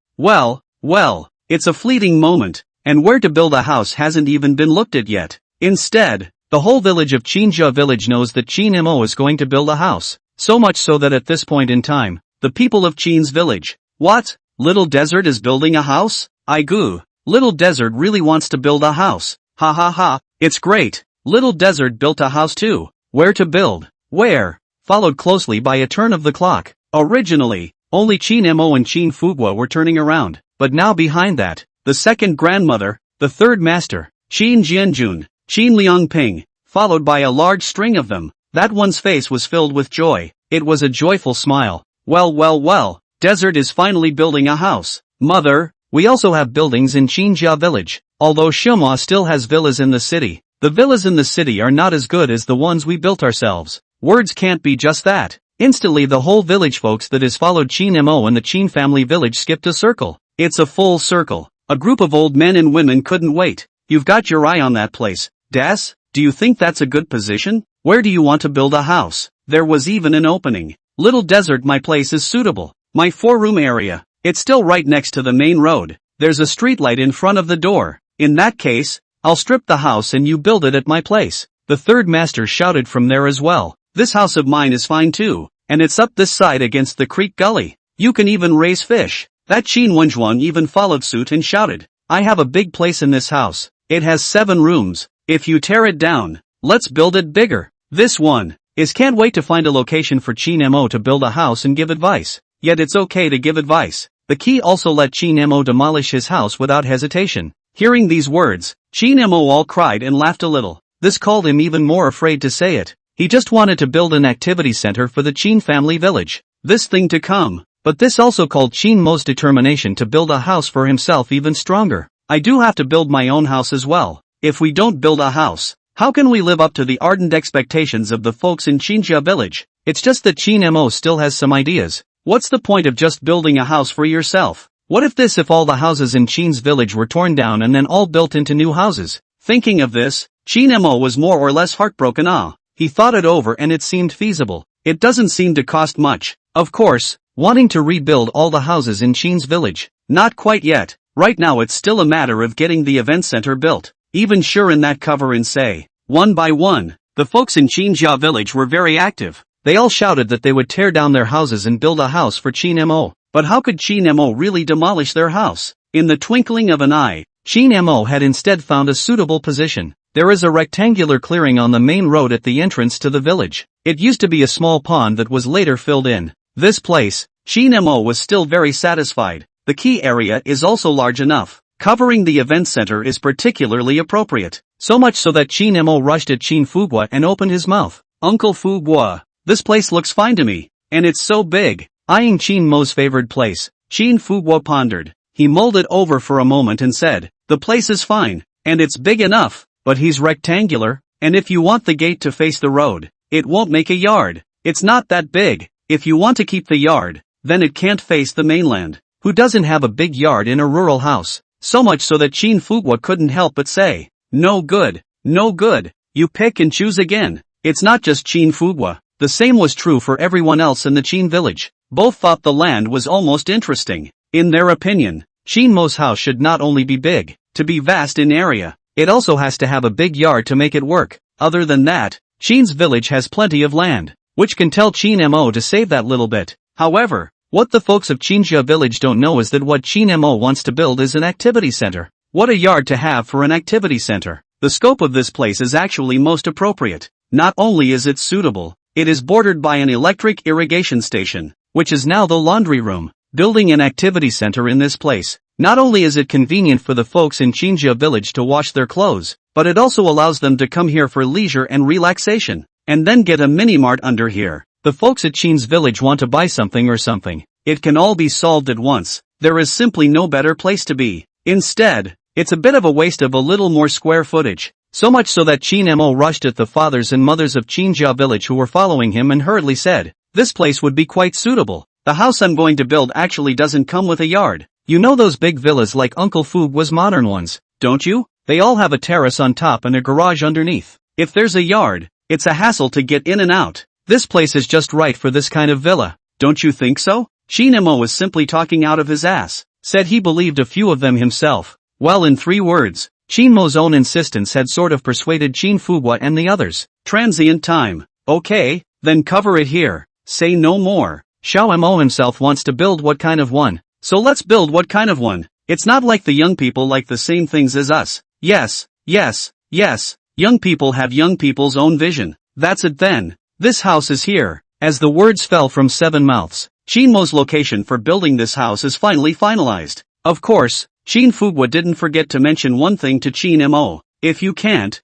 it's a fleeting moment, and where to build a house hasn't even been looked at yet. Instead, the whole village of Qinjia village knows that Qin Mo is going to build a house. So much so that at this point in time, the people of Qin's village, what? Little Desert is building a house? Aigu. Little Desert really wants to build a house. Ha ha ha, it's great. Little Desert built a house too. Where to build? Where? Followed closely by a turn of the clock. Originally, only Qin Mo and Qin Fu Guo were turning around, but now behind that, the second grandmother, the third master, Qin Jianjun, Qin Liangping, followed by a large string of them. That one's face was filled with joy. It was a joyful smile. Well, Desert is finally building a house. Mother, we also have buildings in Qinjia village. Although Shima still has villas in the city, the villas in the city are not as good as the ones we built ourselves. Words can't be just that. Instantly the whole village folks that is followed Qin Mo and the Qin family village skipped a circle. It's a full circle. A group of old men and women couldn't wait. You've got your eye on that place. Das, do you think that's a good position? Where do you want to build a house? There was even an opening. Little Desert, my place is suitable. My 4-room area. It's still right next to the main road. There's a streetlight in front of the door. In that case, I'll strip the house and you build it at my place. The third master shouted from there as well. This house of mine is fine too, and it's up this side against the creek gully. You can even raise fish. That Qin Wenjuan even followed suit and shouted, I have a big place in this house. It has 7 rooms. If you tear it down, let's build it bigger. This one is can't wait to find a location for Qin Mo to build a house and give advice. Yet it's okay to give advice. The key also let Qin Mo demolish his house without hesitation. Hearing these words, Qin Mo all cried and laughed a little. This called him even more afraid to say it. He just wanted to build an activity center for the Qin family village. This thing to come. But this also called Qin Mo's determination to build a house for himself even stronger. I do have to build my own house as well. If we don't build a house, how can we live up to the ardent expectations of the folks in Qinjia village? It's just that Qin Mo still has some ideas. What's the point of just building a house for yourself? What if all the houses in Qin's village were torn down and then all built into new houses? Thinking of this, Qin Mo was more or less heartbroken. He thought it over and it seemed feasible. It doesn't seem to cost much. Of course, wanting to rebuild all the houses in Qin's village. Not quite yet. Right now it's still a matter of getting the event center built. Even sure in that cover and say, one by one, the folks in Qinjia village were very active. They all shouted that they would tear down their houses and build a house for Qin Mo. But how could Qin Mo really demolish their house? In the twinkling of an eye, Qin Mo had instead found a suitable position. There is a rectangular clearing on the main road at the entrance to the village. It used to be a small pond that was later filled in. This place, Qin Mo was still very satisfied. The key area is also large enough. Covering the event center is particularly appropriate. So much so that Qin Mo rushed at Qin Fu Guo and opened his mouth. Uncle Fu Guo, this place looks fine to me. And it's so big. Eyeing Qin Mo's favored place, Qin Fu Guo pondered. He mulled it over for a moment and said, the place is fine. And it's big enough. But he's rectangular. And if you want the gate to face the road, it won't make a yard. It's not that big. If you want to keep the yard, then it can't face the mainland. Who doesn't have a big yard in a rural house? So much so that Chin Fugwa couldn't help but say, "No good, no good, you pick and choose again." It's not just Chin Fugwa, the same was true for everyone else in the Chin village. Both thought the land was almost interesting. In their opinion, Chin Mo's house should not only be big, to be vast in area, it also has to have a big yard to make it work. Other than that, Chin's village has plenty of land, which can tell Chin Mo to save that little bit. However, what the folks of Chinjia village don't know is that what Chin Mo wants to build is an activity center. What a yard to have for an activity center. The scope of this place is actually most appropriate. Not only is it suitable, it is bordered by an electric irrigation station, which is now the laundry room. Building an activity center in this place, not only is it convenient for the folks in Chinjia village to wash their clothes, but it also allows them to come here for leisure and relaxation, and then get a mini-mart under here. The folks at Chin's village want to buy something or something. It can all be solved at once. There is simply no better place to be. Instead, it's a bit of a waste of a little more square footage. So much so that Chin Mo rushed at the fathers and mothers of Chinjia village who were following him and hurriedly said, "This place would be quite suitable. The house I'm going to build actually doesn't come with a yard. You know those big villas like Uncle Fugwa's modern ones, don't you? They all have a terrace on top and a garage underneath. If there's a yard, it's a hassle to get in and out. This place is just right for this kind of villa. Don't you think so?" Chin Mo was simply talking out of his ass, said he believed a few of them himself. Well, in 3 words, Chin Mo's own insistence had sort of persuaded Chin Fugwa and the others. Transient time. Okay, then cover it here. Say no more. Xiao Mo himself wants to build what kind of one, so let's build what kind of one. It's not like the young people like the same things as us. Yes, yes, yes, young people have young people's own vision. That's it then. This house is here. As the words fell from 7 mouths, Chin Mo's location for building this house is finally finalized. Of course, Chin Fugwa didn't forget to mention one thing to Chin Mo. If you can't,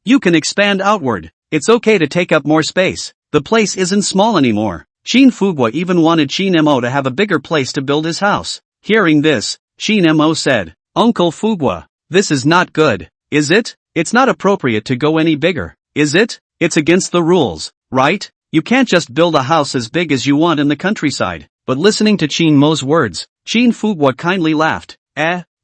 you can expand outward. It's okay to take up more space. The place isn't small anymore. Chin Fugwa even wanted Chin Mo to have a bigger place to build his house. Hearing this, Chin Mo said, "Uncle Fugwa, this is not good, is it? It's not appropriate to go any bigger, is it? It's against the rules, right? You can't just build a house as big as you want in the countryside." But listening to Chin Mo's words, Chin Fugwa kindly laughed.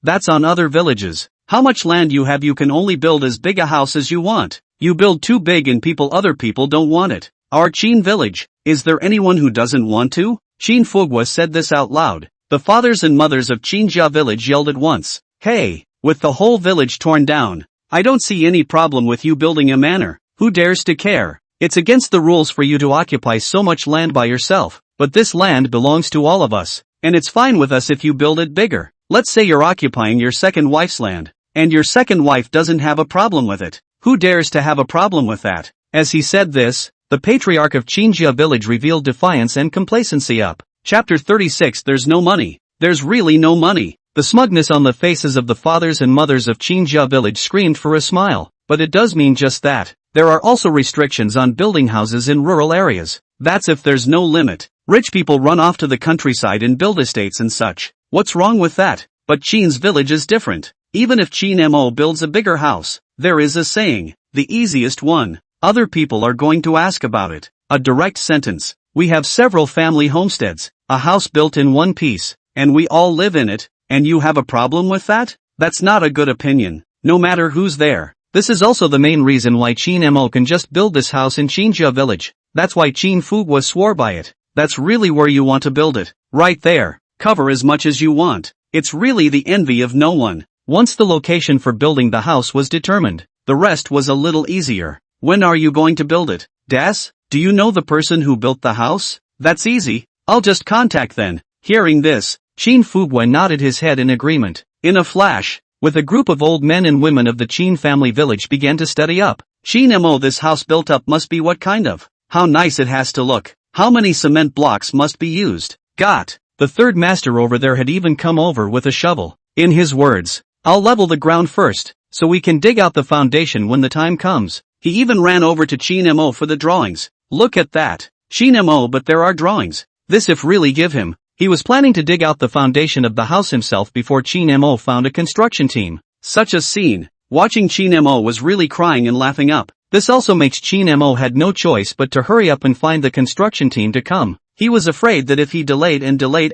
That's on other villages. How much land you have, you can only build as big a house as you want. You build too big and other people don't want it. Our Chin village, is there anyone who doesn't want to? Chin Fugwa said this out loud. The fathers and mothers of Chinjia village yelled at once. Hey, with the whole village torn down, I don't see any problem with you building a manor. Who dares to care? It's against the rules for you to occupy so much land by yourself, but this land belongs to all of us, and it's fine with us if you build it bigger. Let's say you're occupying your second wife's land, and your second wife doesn't have a problem with it. Who dares to have a problem with that? As he said this, the patriarch of Chinjia village revealed defiance and complacency up. Chapter 36. There's no money. There's really no money. The smugness on the faces of the fathers and mothers of Chinjia village screamed for a smile, but it does mean just that. There are also restrictions on building houses in rural areas. That's if there's no limit. Rich people run off to the countryside and build estates and such. What's wrong with that? But Chin's village is different. Even if Chin Mo builds a bigger house, there is a saying, the easiest one. Other people are going to ask about it. A direct sentence. We have several family homesteads, a house built in one piece, and we all live in it, and you have a problem with that? That's not a good opinion, no matter who's there. This is also the main reason why Chin Mo can just build this house in Chinjia village. That's why Chin Fugwa swore by it. That's really where you want to build it. Right there. Cover as much as you want. It's really the envy of no one. Once the location for building the house was determined, the rest was a little easier. When are you going to build it? Do you know the person who built the house? That's easy. I'll just contact then. Hearing this, Chin Fugwa nodded his head in agreement. In a flash, with a group of old men and women of the Chin family village began to study up. Chin Mo, this house built up must be what kind of? How nice it has to look. How many cement blocks must be used? Got. The third master over there had even come over with a shovel. In his words, I'll level the ground first, so we can dig out the foundation when the time comes. He even ran over to Chin Mo for the drawings. Look at that. Chin Mo, but there are drawings. This if really give him. He was planning to dig out the foundation of the house himself before Chin Mo found a construction team. Such a scene. Watching Chin Mo was really crying and laughing up. This also makes Chin Mo had no choice but to hurry up and find the construction team to come. He was afraid that if he delayed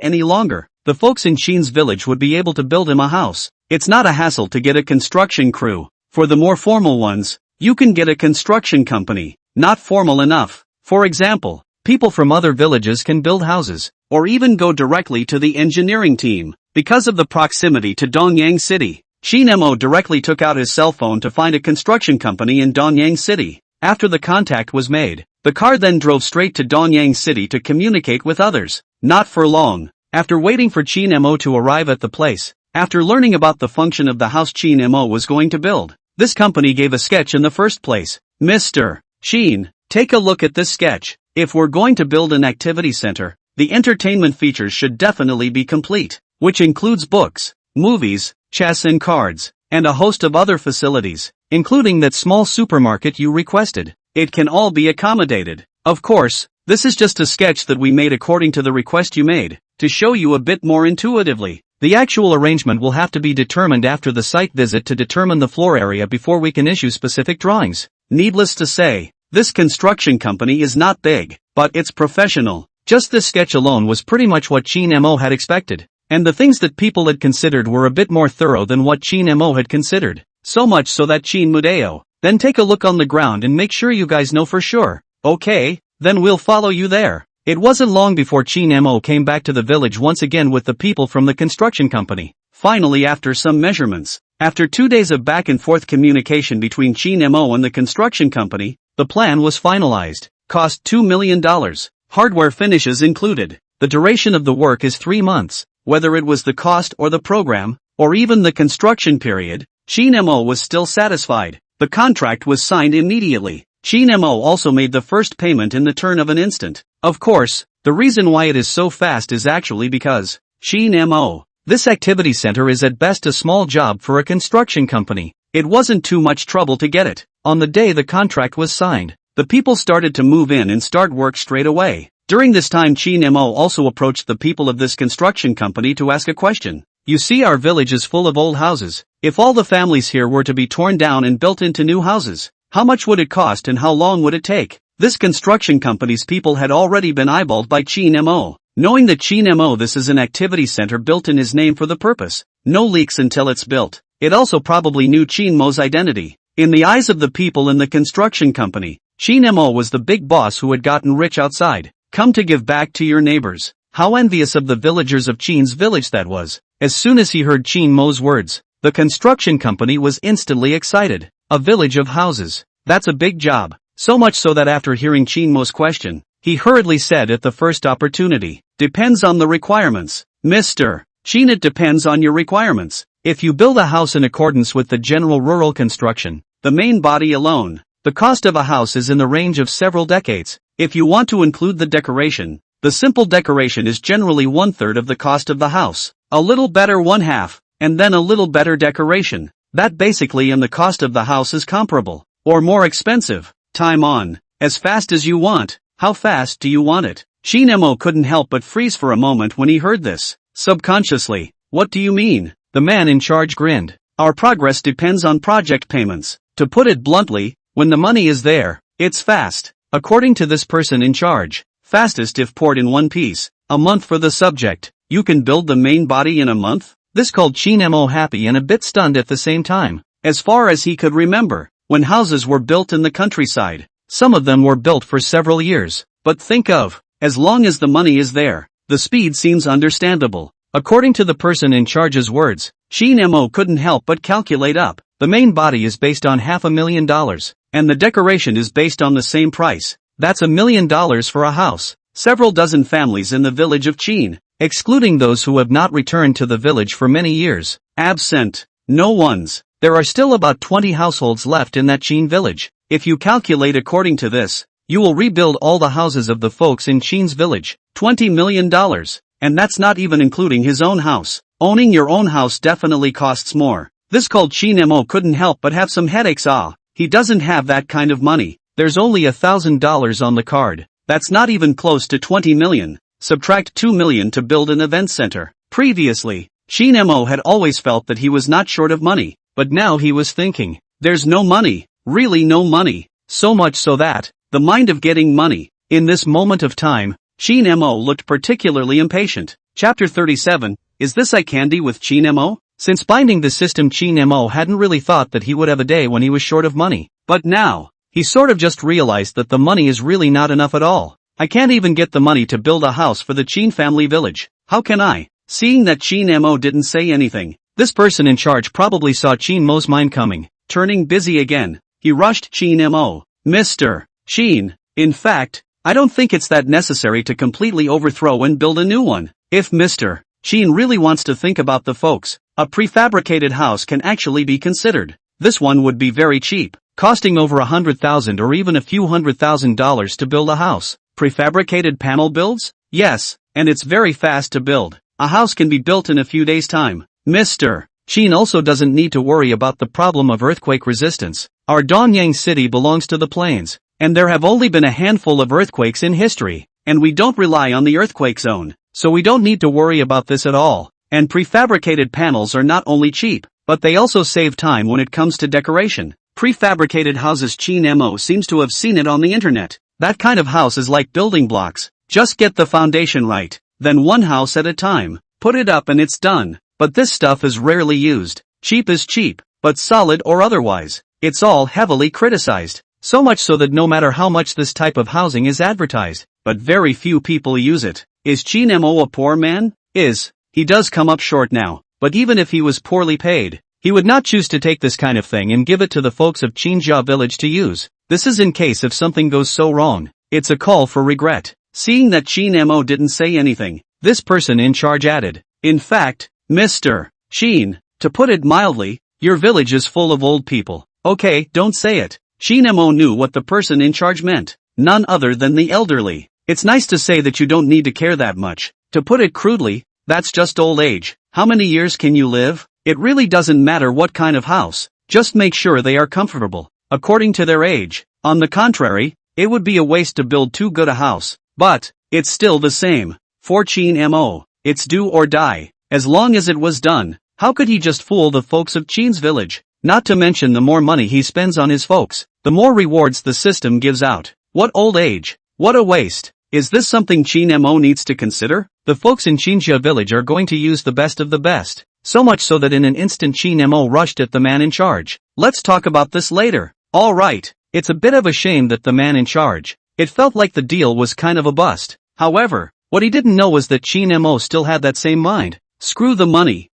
any longer, the folks in Chin's village would be able to build him a house. It's not a hassle to get a construction crew. For the more formal ones, you can get a construction company. Not formal enough. For example, people from other villages can build houses, or even go directly to the engineering team. Because of the proximity to Dongyang City, Qin Mo directly took out his cell phone to find a construction company in Dongyang City. After the contact was made, the car then drove straight to Dongyang City to communicate with others. Not for long. After waiting for Qin Mo to arrive at the place, after learning about the function of the house Qin Mo was going to build, this company gave a sketch in the first place. Mr. Qin, take a look at this sketch. If we're going to build an activity center, the entertainment features should definitely be complete, which includes books, movies, chess and cards, and a host of other facilities, including that small supermarket you requested. It can all be accommodated. Of course, this is just a sketch that we made according to the request you made, to show you a bit more intuitively. The actual arrangement will have to be determined after the site visit to determine the floor area before we can issue specific drawings. Needless to say, this construction company is not big, but it's professional. Just this sketch alone was pretty much what Qin Mo had expected. And the things that people had considered were a bit more thorough than what Qin Mo had considered. So much so that Qin Mudeo, then take a look on the ground and make sure you guys know for sure. Okay, then we'll follow you there. It wasn't long before Qin Mo came back to the village once again with the people from the construction company. Finally, after some measurements, after 2 days of back and forth communication between Qin Mo and the construction company, the plan was finalized. Cost $2 million. Hardware finishes included. The duration of the work is 3 months. Whether it was the cost or the program, or even the construction period, Qin Mo was still satisfied. The contract was signed immediately. Qin Mo also made the first payment in the turn of an instant. Of course, the reason why it is so fast is actually because Qin Mo. This activity center is at best a small job for a construction company. It wasn't too much trouble to get it. On the day the contract was signed, the people started to move in and start work straight away. During this time Qin Mo also approached the people of this construction company to ask a question. You see, our village is full of old houses. If all the families here were to be torn down and built into new houses, how much would it cost and how long would it take? This construction company's people had already been eyeballed by Qin Mo. Knowing that Qin Mo this is an activity center built in his name for the purpose. No leaks until it's built. It also probably knew Qin Mo's identity. In the eyes of the people in the construction company, Qin Mo was the big boss who had gotten rich outside. Come to give back to your neighbors. How envious of the villagers of Qin's village that was. As soon as he heard Qin Mo's words, the construction company was instantly excited. A village of houses. That's a big job. So much so that after hearing Qin Mo's question, he hurriedly said at the first opportunity, depends on the requirements. Mr. Qin, it depends on your requirements. If you build a house in accordance with the general rural construction, the main body alone, the cost of a house is in the range of several decades. If you want to include the decoration, the simple decoration is generally 1/3 of the cost of the house, a little better 1/2, and then a little better decoration. That basically and the cost of the house is comparable, or more expensive. Time on, as fast as you want. How fast do you want it? Qin Mo couldn't help but freeze for a moment when he heard this. Subconsciously, what do you mean? The man in charge grinned. Our progress depends on project payments. To put it bluntly, when the money is there, it's fast. According to this person in charge, fastest if poured in one piece, a month for the subject. You can build the main body in a month? This called Qin Mo happy and a bit stunned at the same time. As far as he could remember, when houses were built in the countryside, some of them were built for several years. But think of, as long as the money is there, the speed seems understandable. According to the person in charge's words, Qin Mo couldn't help but calculate up. The main body is based on $500,000, and the decoration is based on the same price. That's $1 million for a house. Several dozen families in the village of Qin, excluding those who have not returned to the village for many years. Absent. No ones. There are still about 20 households left in that Qin village. If you calculate according to this, you will rebuild all the houses of the folks in Qin's village. $20 million. And that's not even including his own house. Owning your own house definitely costs more. This called Qin Mo couldn't help but have some headaches. He doesn't have that kind of money. There's only $1,000 on the card. That's not even close to 20 million. Subtract 2 million to build an event center. Previously, Qin Mo had always felt that he was not short of money, but now he was thinking, there's no money, really no money. So much so that, the mind of getting money. In this moment of time, Chin Mo looked particularly impatient. Chapter 37, Is this eye candy with Chin Mo? Since binding the system, Chin Mo hadn't really thought that he would have a day when he was short of money. But now, he sort of just realized that the money is really not enough at all. I can't even get the money to build a house for the Chin family village. How can I? Seeing that Chin Mo didn't say anything, this person in charge probably saw Chin Mo's mind coming. Turning busy again, he rushed Chin Mo. Mr. Chin, in fact, I don't think it's that necessary to completely overthrow and build a new one. If Mr. Chin really wants to think about the folks, a prefabricated house can actually be considered. This one would be very cheap, costing over $100,000 or even a few $100,000 to build a house. Prefabricated panel builds? Yes, and it's very fast to build. A house can be built in a few days' time. Mr. Chin also doesn't need to worry about the problem of earthquake resistance. Our Donyang city belongs to the plains, and there have only been a handful of earthquakes in history, and we don't rely on the earthquake zone, so we don't need to worry about this at all. And prefabricated panels are not only cheap, but they also save time when it comes to decoration. Prefabricated houses. Chin Mo seems to have seen it on the internet. That kind of house is like building blocks. Just get the foundation right, then one house at a time. Put it up and it's done. But this stuff is rarely used. Cheap is cheap, but solid or otherwise, it's all heavily criticized. So much so that no matter how much this type of housing is advertised, but very few people use it. Is Chin Mo a poor man? He does come up short now, but even if he was poorly paid, he would not choose to take this kind of thing and give it to the folks of Chinja village to use. This is in case if something goes so wrong. It's a call for regret. Seeing that Chin Mo didn't say anything, this person in charge added, in fact, Mr. Chin, to put it mildly, your village is full of old people. Okay, don't say it. Chin Mo knew what the person in charge meant. None other than the elderly. It's nice to say that you don't need to care that much. To put it crudely, that's just old age. How many years can you live? It really doesn't matter what kind of house. Just make sure they are comfortable, according to their age. On the contrary, it would be a waste to build too good a house. But, it's still the same. For Chin Mo, it's do or die. As long as it was done, how could he just fool the folks of Chin's village? Not to mention the more money he spends on his folks, the more rewards the system gives out. What old age? What a waste. Is this something Chin Mo needs to consider? The folks in Chinja village are going to use the best of the best. So much so that in an instant Chin Mo rushed at the man in charge. Let's talk about this later. Alright, it's a bit of a shame that the man in charge. It felt like the deal was kind of a bust. However, what he didn't know was that Chin Mo still had that same mind. Screw the money,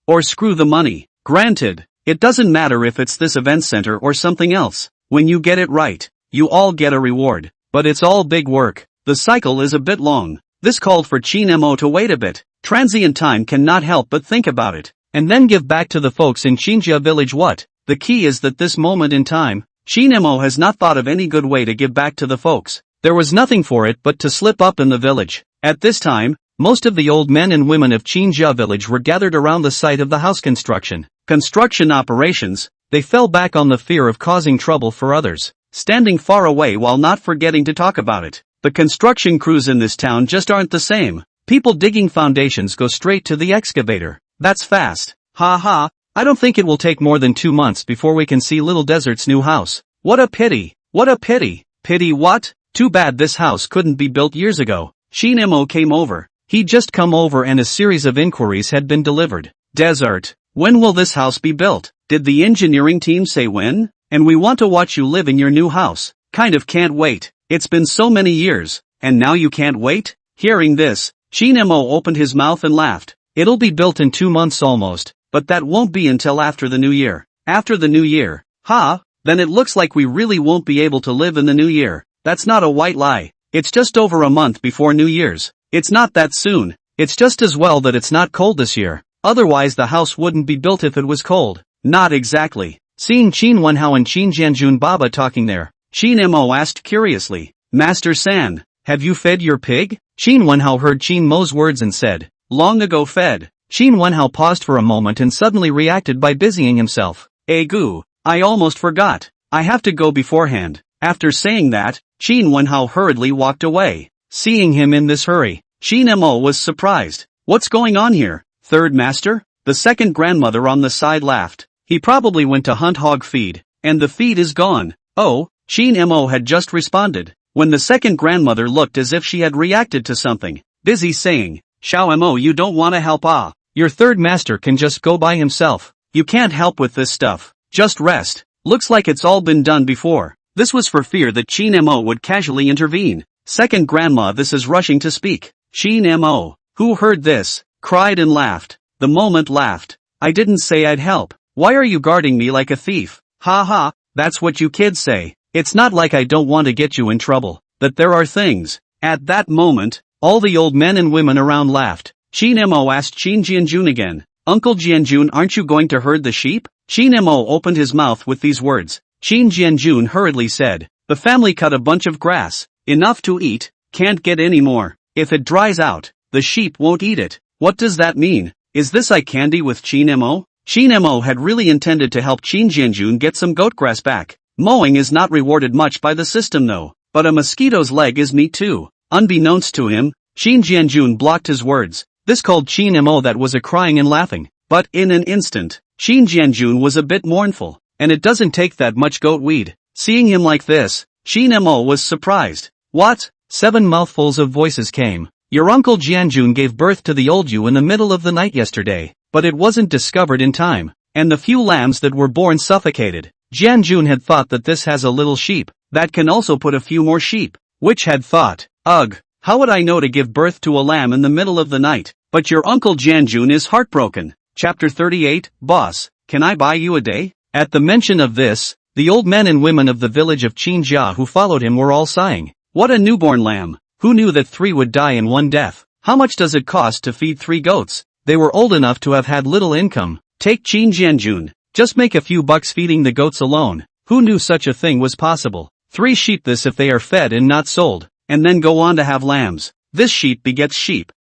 or screw the money. Granted, it doesn't matter if it's this event center or something else. When you get it right, you all get a reward. But it's all big work. The cycle is a bit long. This called for Chin Mo to wait a bit. Transient time cannot help but think about it, and then give back to the folks in Chinja village what? The key is that this moment in time, Chin Mo has not thought of any good way to give back to the folks. There was nothing for it but to slip up in the village. At this time, most of the old men and women of Chinja village were gathered around the site of the house construction. Construction operations, they fell back on the fear of causing trouble for others, standing far away while not forgetting to talk about it. The construction crews in this town just aren't the same. People digging foundations go straight to the excavator. That's fast. Ha ha, I don't think it will take more than 2 months before we can see Little Desert's new house. What a pity. What a pity. Pity what? Too bad this house couldn't be built years ago. Chin Mo came over. He'd just come over and a series of inquiries had been delivered. Desert, when will this house be built? Did the engineering team say when? And we want to watch you live in your new house. Kind of can't wait. It's been so many years, and now you can't wait? Hearing this, Chin Mo opened his mouth and laughed. It'll be built in 2 months almost, but that won't be until after the new year. After the new year? Then it looks like we really won't be able to live in the new year. That's not a white lie. It's just over a month before New Year's. It's not that soon. It's just as well that it's not cold this year. Otherwise the house wouldn't be built if it was cold. Not exactly. Seeing Chin Wenhao and Chin Jianjun Baba talking there, Chin Mo asked curiously, Master San, have you fed your pig? Chin Wenhao heard Chin Mo's words and said, long ago fed. Chin Wenhao paused for a moment and suddenly reacted by busying himself. Goo, I almost forgot. I have to go beforehand. After saying that, Chin Wenhao hurriedly walked away. Seeing him in this hurry, Chin Mo was surprised. What's going on here? Third master? The second grandmother on the side laughed. He probably went to hunt hog feed, and the feed is gone. Oh, Chin Mo had just responded. when the second grandmother looked as if she had reacted to something, busy saying, "Xiao Mo, you don't wanna help ah? Your third master can just go by himself. You can't help with this stuff. Just rest. Looks like it's all been done before." This was for fear that Qin Mo would casually intervene. Second grandma, this is rushing to speak. Qin Mo, who heard this, cried and laughed. The moment laughed. "I didn't say I'd help. Why are you guarding me like a thief? Ha ha, that's what you kids say. It's not like I don't want to get you in trouble, that there are things." At that moment, all the old men and women around laughed. Qin Mo asked Qin Jianjun again, "Uncle Jianjun, aren't you going to herd the sheep?" Qin Mo opened his mouth with these words. Qin Jianjun hurriedly said, "The family cut a bunch of grass. Enough to eat, can't get any more. If it dries out, the sheep won't eat it." What does that mean? Is this eye candy with Qin Mo? Qin Mo had really intended to help Qin Jianjun get some goat grass back. Mowing is not rewarded much by the system though, but a mosquito's leg is meat too. Unbeknownst to him, Qin Jianjun blocked his words. This called Qin Mo that was a crying and laughing. But in an instant, Qin Jianjun was a bit mournful, and it doesn't take that much goat weed. Seeing him like this, Qin Mo was surprised. "What?" 7 mouthfuls of voices came. "Your uncle Jianjun gave birth to the old you in the middle of the night yesterday, but it wasn't discovered in time, and the few lambs that were born suffocated. Jianjun had thought that this has a little sheep, that can also put a few more sheep." Which had thought, "Ugh, how would I know to give birth to a lamb in the middle of the night? But your uncle Jianjun is heartbroken." Chapter 38, Boss, can I buy you a day? At the mention of this, the old men and women of the village of Qinjia who followed him were all sighing. What a newborn lamb! Who knew that 3 would die in one death? How much does it cost to feed 3 goats? They were old enough to have had little income. Take Qin Jianjun. Just make a few bucks feeding the goats alone. Who knew such a thing was possible? 3 sheep this if they are fed and not sold, and then go on to have lambs. This sheep begets sheep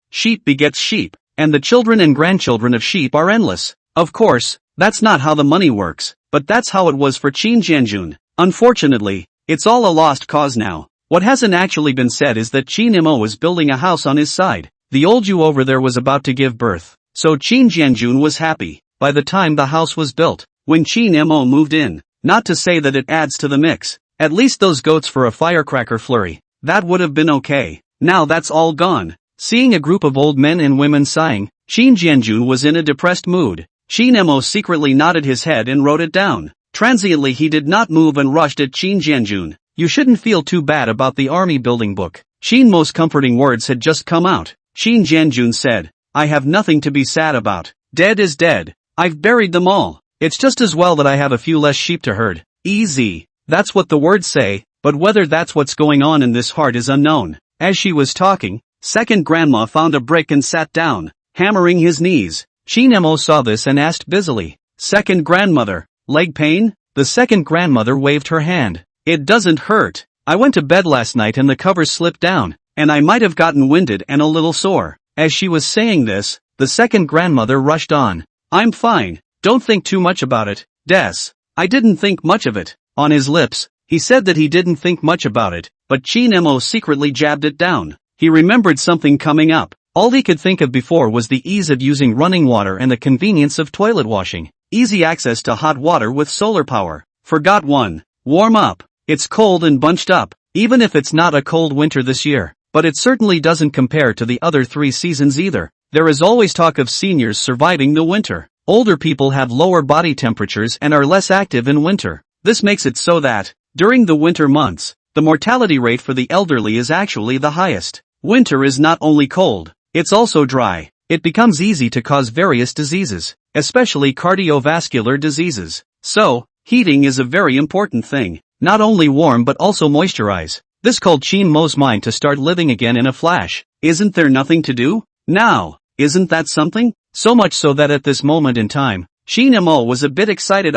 begets sheep, and the children and grandchildren of sheep are endless. Of course, that's not how the money works, but that's how it was for Qin Jianjun. Unfortunately, it's all a lost cause now. What hasn't actually been said is that Qin Mo is building a house on his side. The old Jew over there was about to give birth, so Qin Jianjun was happy. By the time the house was built, when Qin Mo moved in, not to say that it adds to the mix, at least those goats for a firecracker flurry, that would have been okay. Now that's all gone. Seeing a group of old men and women sighing, Qin Jianjun was in a depressed mood. Qin Mo secretly nodded his head and wrote it down. Transiently he did not move and rushed at Qin Jianjun. "You shouldn't feel too bad about the army building book." Qin Mo's comforting words had just come out. Qin Jianjun said, "I have nothing to be sad about. Dead is dead. I've buried them all. It's just as well that I have a few less sheep to herd. Easy. That's what the words say, but whether that's what's going on in this heart is unknown." As she was talking, second grandma found a brick and sat down, hammering his knees. Qin Mo saw this and asked busily, "Second grandmother, leg pain?" The second grandmother waved her hand. "It doesn't hurt. I went to bed last night and the covers slipped down, and I might have gotten winded and a little sore." As she was saying this, the second grandmother rushed on. "I'm fine, don't think too much about it, Des. I didn't think much of it." On his lips, he said that he didn't think much about it, but Qin Mo secretly jabbed it down. He remembered something coming up. All he could think of before was the ease of using running water and the convenience of toilet washing. Easy access to hot water with solar power. Forgot one. Warm up. It's cold and bunched up, even if it's not a cold winter this year, but it certainly doesn't compare to the other 3 seasons either. There is always talk of seniors surviving the winter. Older people have lower body temperatures and are less active in winter. This makes it so that, during the winter months, the mortality rate for the elderly is actually the highest. Winter is not only cold, it's also dry. It becomes easy to cause various diseases, especially cardiovascular diseases. So, heating is a very important thing. Not only warm but also moisturize. This called Qin Mo's mind to start living again in a flash. Isn't there nothing to do? Now, isn't that something? So much so that at this moment in time, Qin Mo was a bit excited.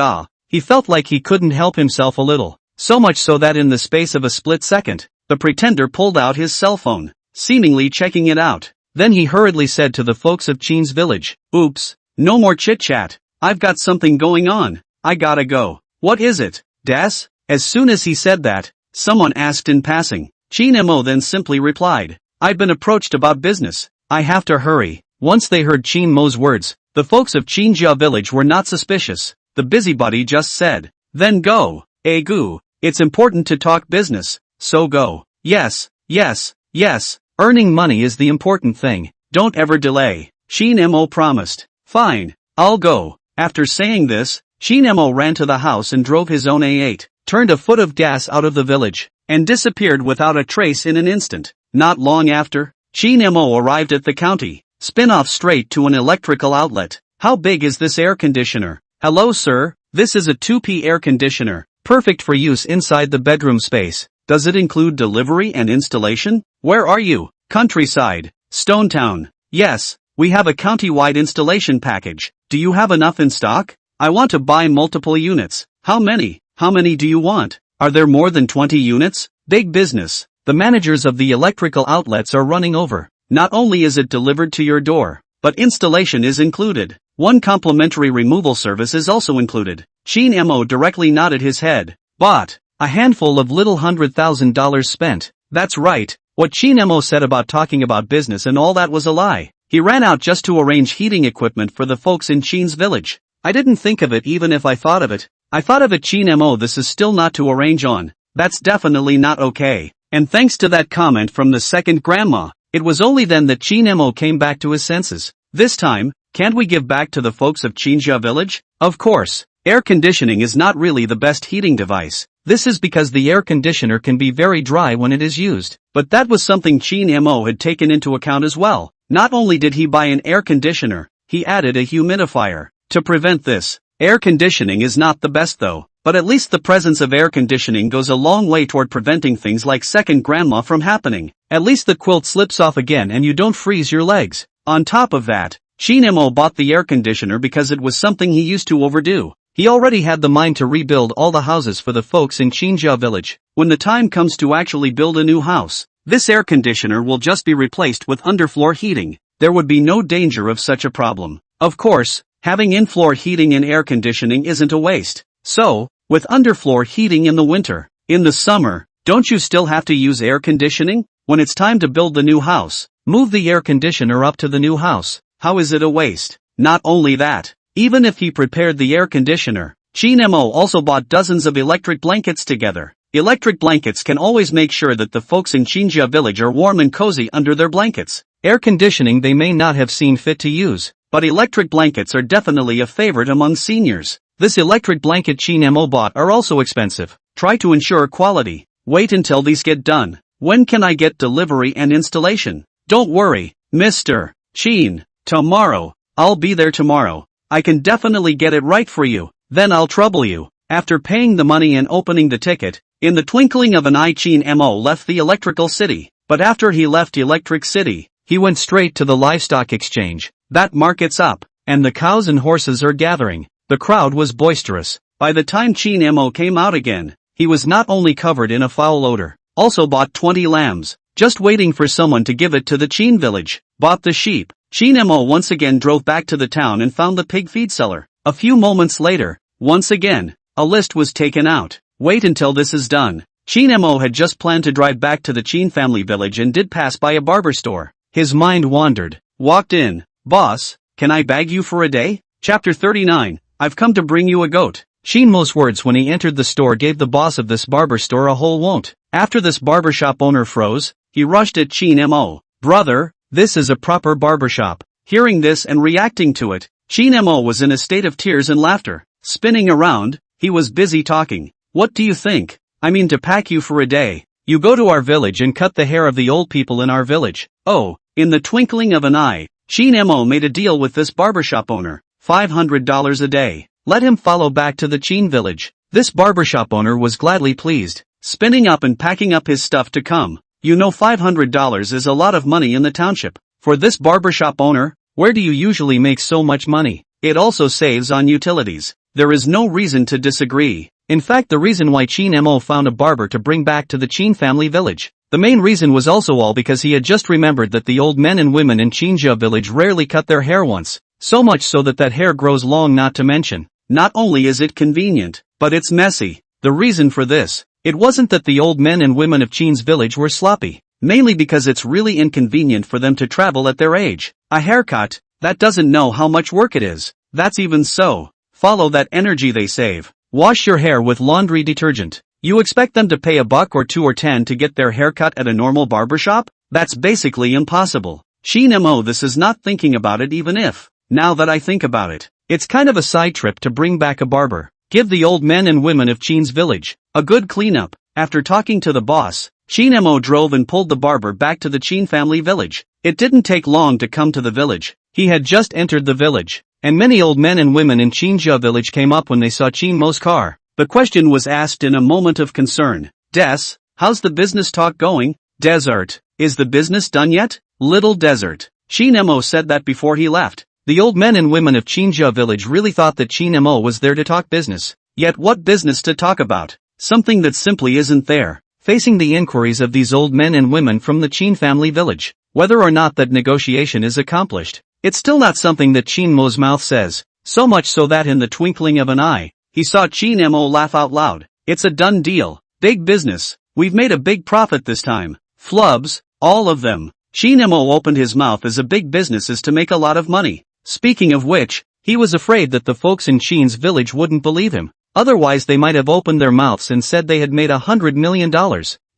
He felt like he couldn't help himself a little. So much so that in the space of a split second, the pretender pulled out his cell phone, seemingly checking it out. Then he hurriedly said to the folks of Qin's village, "Oops, no more chit-chat. I've got something going on. I gotta go." "What is it, Das?" As soon as he said that, someone asked in passing. Qin Mo then simply replied, "I've been approached about business. I have to hurry." Once they heard Qin Mo's words, the folks of Qinjia village were not suspicious. The busybody just said, "Then go, Gu. It's important to talk business, so go." Yes, yes, yes. Earning money is the important thing. Don't ever delay. Shin Mo promised. Fine, I'll go. After saying this, Shin Mo ran to the house and drove his own A8, turned a foot of gas out of the village, and disappeared without a trace in an instant. Not long after, Shin Mo arrived at the county, spin off straight to an electrical outlet. How big is this air conditioner? Hello sir, this is a 2P air conditioner, perfect for use inside the bedroom space. Does it include delivery and installation? Where are you? Countryside, Stonetown. Yes, we have a county-wide installation package. Do you have enough in stock? I want to buy multiple units. How many? How many do you want? Are there more than 20 units? Big business. The managers of the electrical outlets are running over. Not only is it delivered to your door, but installation is included. One complimentary removal service is also included. Shin Mo directly nodded his head. Bought. A handful of little $100,000 spent. That's right. What Shin Mo said about talking about business and all that was a lie. He ran out just to arrange heating equipment for the folks in Shin's village. I didn't think of it even if I thought of it. I thought of it Shin Mo, this is still not to arrange on. That's definitely not okay. And thanks to that comment from the second grandma, it was only then that Shin Mo came back to his senses. This time, can't we give back to the folks of Chinja village? Of course. Air conditioning is not really the best heating device. This is because the air conditioner can be very dry when it is used. But that was something Shin Mo had taken into account as well. Not only did he buy an air conditioner, he added a humidifier. To prevent this, air conditioning is not the best though, but at least the presence of air conditioning goes a long way toward preventing things like second grandma from happening. At least the quilt slips off again and you don't freeze your legs. On top of that, Shin Mo bought the air conditioner because it was something he used to overdo. He already had the mind to rebuild all the houses for the folks in Chinja village. When the time comes to actually build a new house, this air conditioner will just be replaced with underfloor heating. There would be no danger of such a problem. Of course, having in-floor heating and air conditioning isn't a waste. So, with underfloor heating in the winter, in the summer, don't you still have to use air conditioning? When it's time to build the new house, move the air conditioner up to the new house. How is it a waste? Not only that, even if he prepared the air conditioner, Shin Mo also bought dozens of electric blankets together. Electric blankets can always make sure that the folks in Chinja village are warm and cozy under their blankets. Air conditioning they may not have seen fit to use, but electric blankets are definitely a favorite among seniors. This electric blanket Shin Mo bought are also expensive. Try to ensure quality. Wait until these get done. When can I get delivery and installation? Don't worry, Mr. Shin. Tomorrow. I'll be there tomorrow. I can definitely get it right for you. Then I'll trouble you. After paying the money and opening the ticket, in the twinkling of an eye Shin Mo left the electrical city. But after he left Electric City, he went straight to the livestock exchange. That market's up, and the cows and horses are gathering. The crowd was boisterous. By the time Shin Mo came out again, he was not only covered in a foul odor, also bought 20 lambs, just waiting for someone to give it to the Chin village. Bought the sheep. Shin Mo once again drove back to the town and found the pig feed seller. A few moments later, once again, a list was taken out. Wait until this is done. Shin Mo had just planned to drive back to the Chin family village and did pass by a barber store. His mind wandered. Walked in. Boss, can I bag you for a day? Chapter 39, I've come to bring you a goat. Shin Mo's words when he entered the store gave the boss of this barber store a whole won't. After this barbershop owner froze, he rushed at Shin Mo. Brother, this is a proper barbershop. Hearing this and reacting to it, Shin Mo was in a state of tears and laughter. Spinning around, he was busy talking. What do you think? I mean to pack you for a day. You go to our village and cut the hair of the old people in our village. Oh, in the twinkling of an eye, Shin Mo made a deal with this barbershop owner. $500 a day. Let him follow back to the Chin village. This barbershop owner was gladly pleased, spinning up and packing up his stuff to come. You know $500 is a lot of money in the township. For this barbershop owner, where do you usually make so much money? It also saves on utilities. There is no reason to disagree. In fact, the reason why Shin Mo found a barber to bring back to the Chin family village, the main reason was also all because he had just remembered that the old men and women in Chinja village rarely cut their hair once. So much so that hair grows long, not to mention. Not only is it convenient, but it's messy. The reason for this, it wasn't that the old men and women of Chin's village were sloppy, mainly because it's really inconvenient for them to travel at their age. A haircut, that doesn't know how much work it is. That's even so. Follow that energy they save. Wash your hair with laundry detergent. You expect them to pay $1 or $2 or $10 to get their hair cut at a normal barbershop? That's basically impossible. Shinemo, this is not thinking about it even if, now that I think about it, it's kind of a side trip to bring back a barber. Give the old men and women of Chin's village a good cleanup. After talking to the boss, Shinemo drove and pulled the barber back to the Chin family village. It didn't take long to come to the village. He had just entered the village, and many old men and women in Chinja village came up when they saw Chinmo's car. The question was asked in a moment of concern. Des, how's the business talk going? Desert, is the business done yet? Little Desert. Shinemo said that before he left. The old men and women of Chinja village really thought that Shinemo was there to talk business. Yet what business to talk about? Something that simply isn't there. Facing the inquiries of these old men and women from the Chin family village, whether or not that negotiation is accomplished, it's still not something that Chinmo's mouth says, so much so that in the twinkling of an eye, he saw Chinemo laugh out loud. It's a done deal. Big business. We've made a big profit this time. Flubs, all of them. Shinemo opened his mouth as a big business is to make a lot of money. Speaking of which, he was afraid that the folks in Chin's village wouldn't believe him. Otherwise they might have opened their mouths and said they had made $100 million.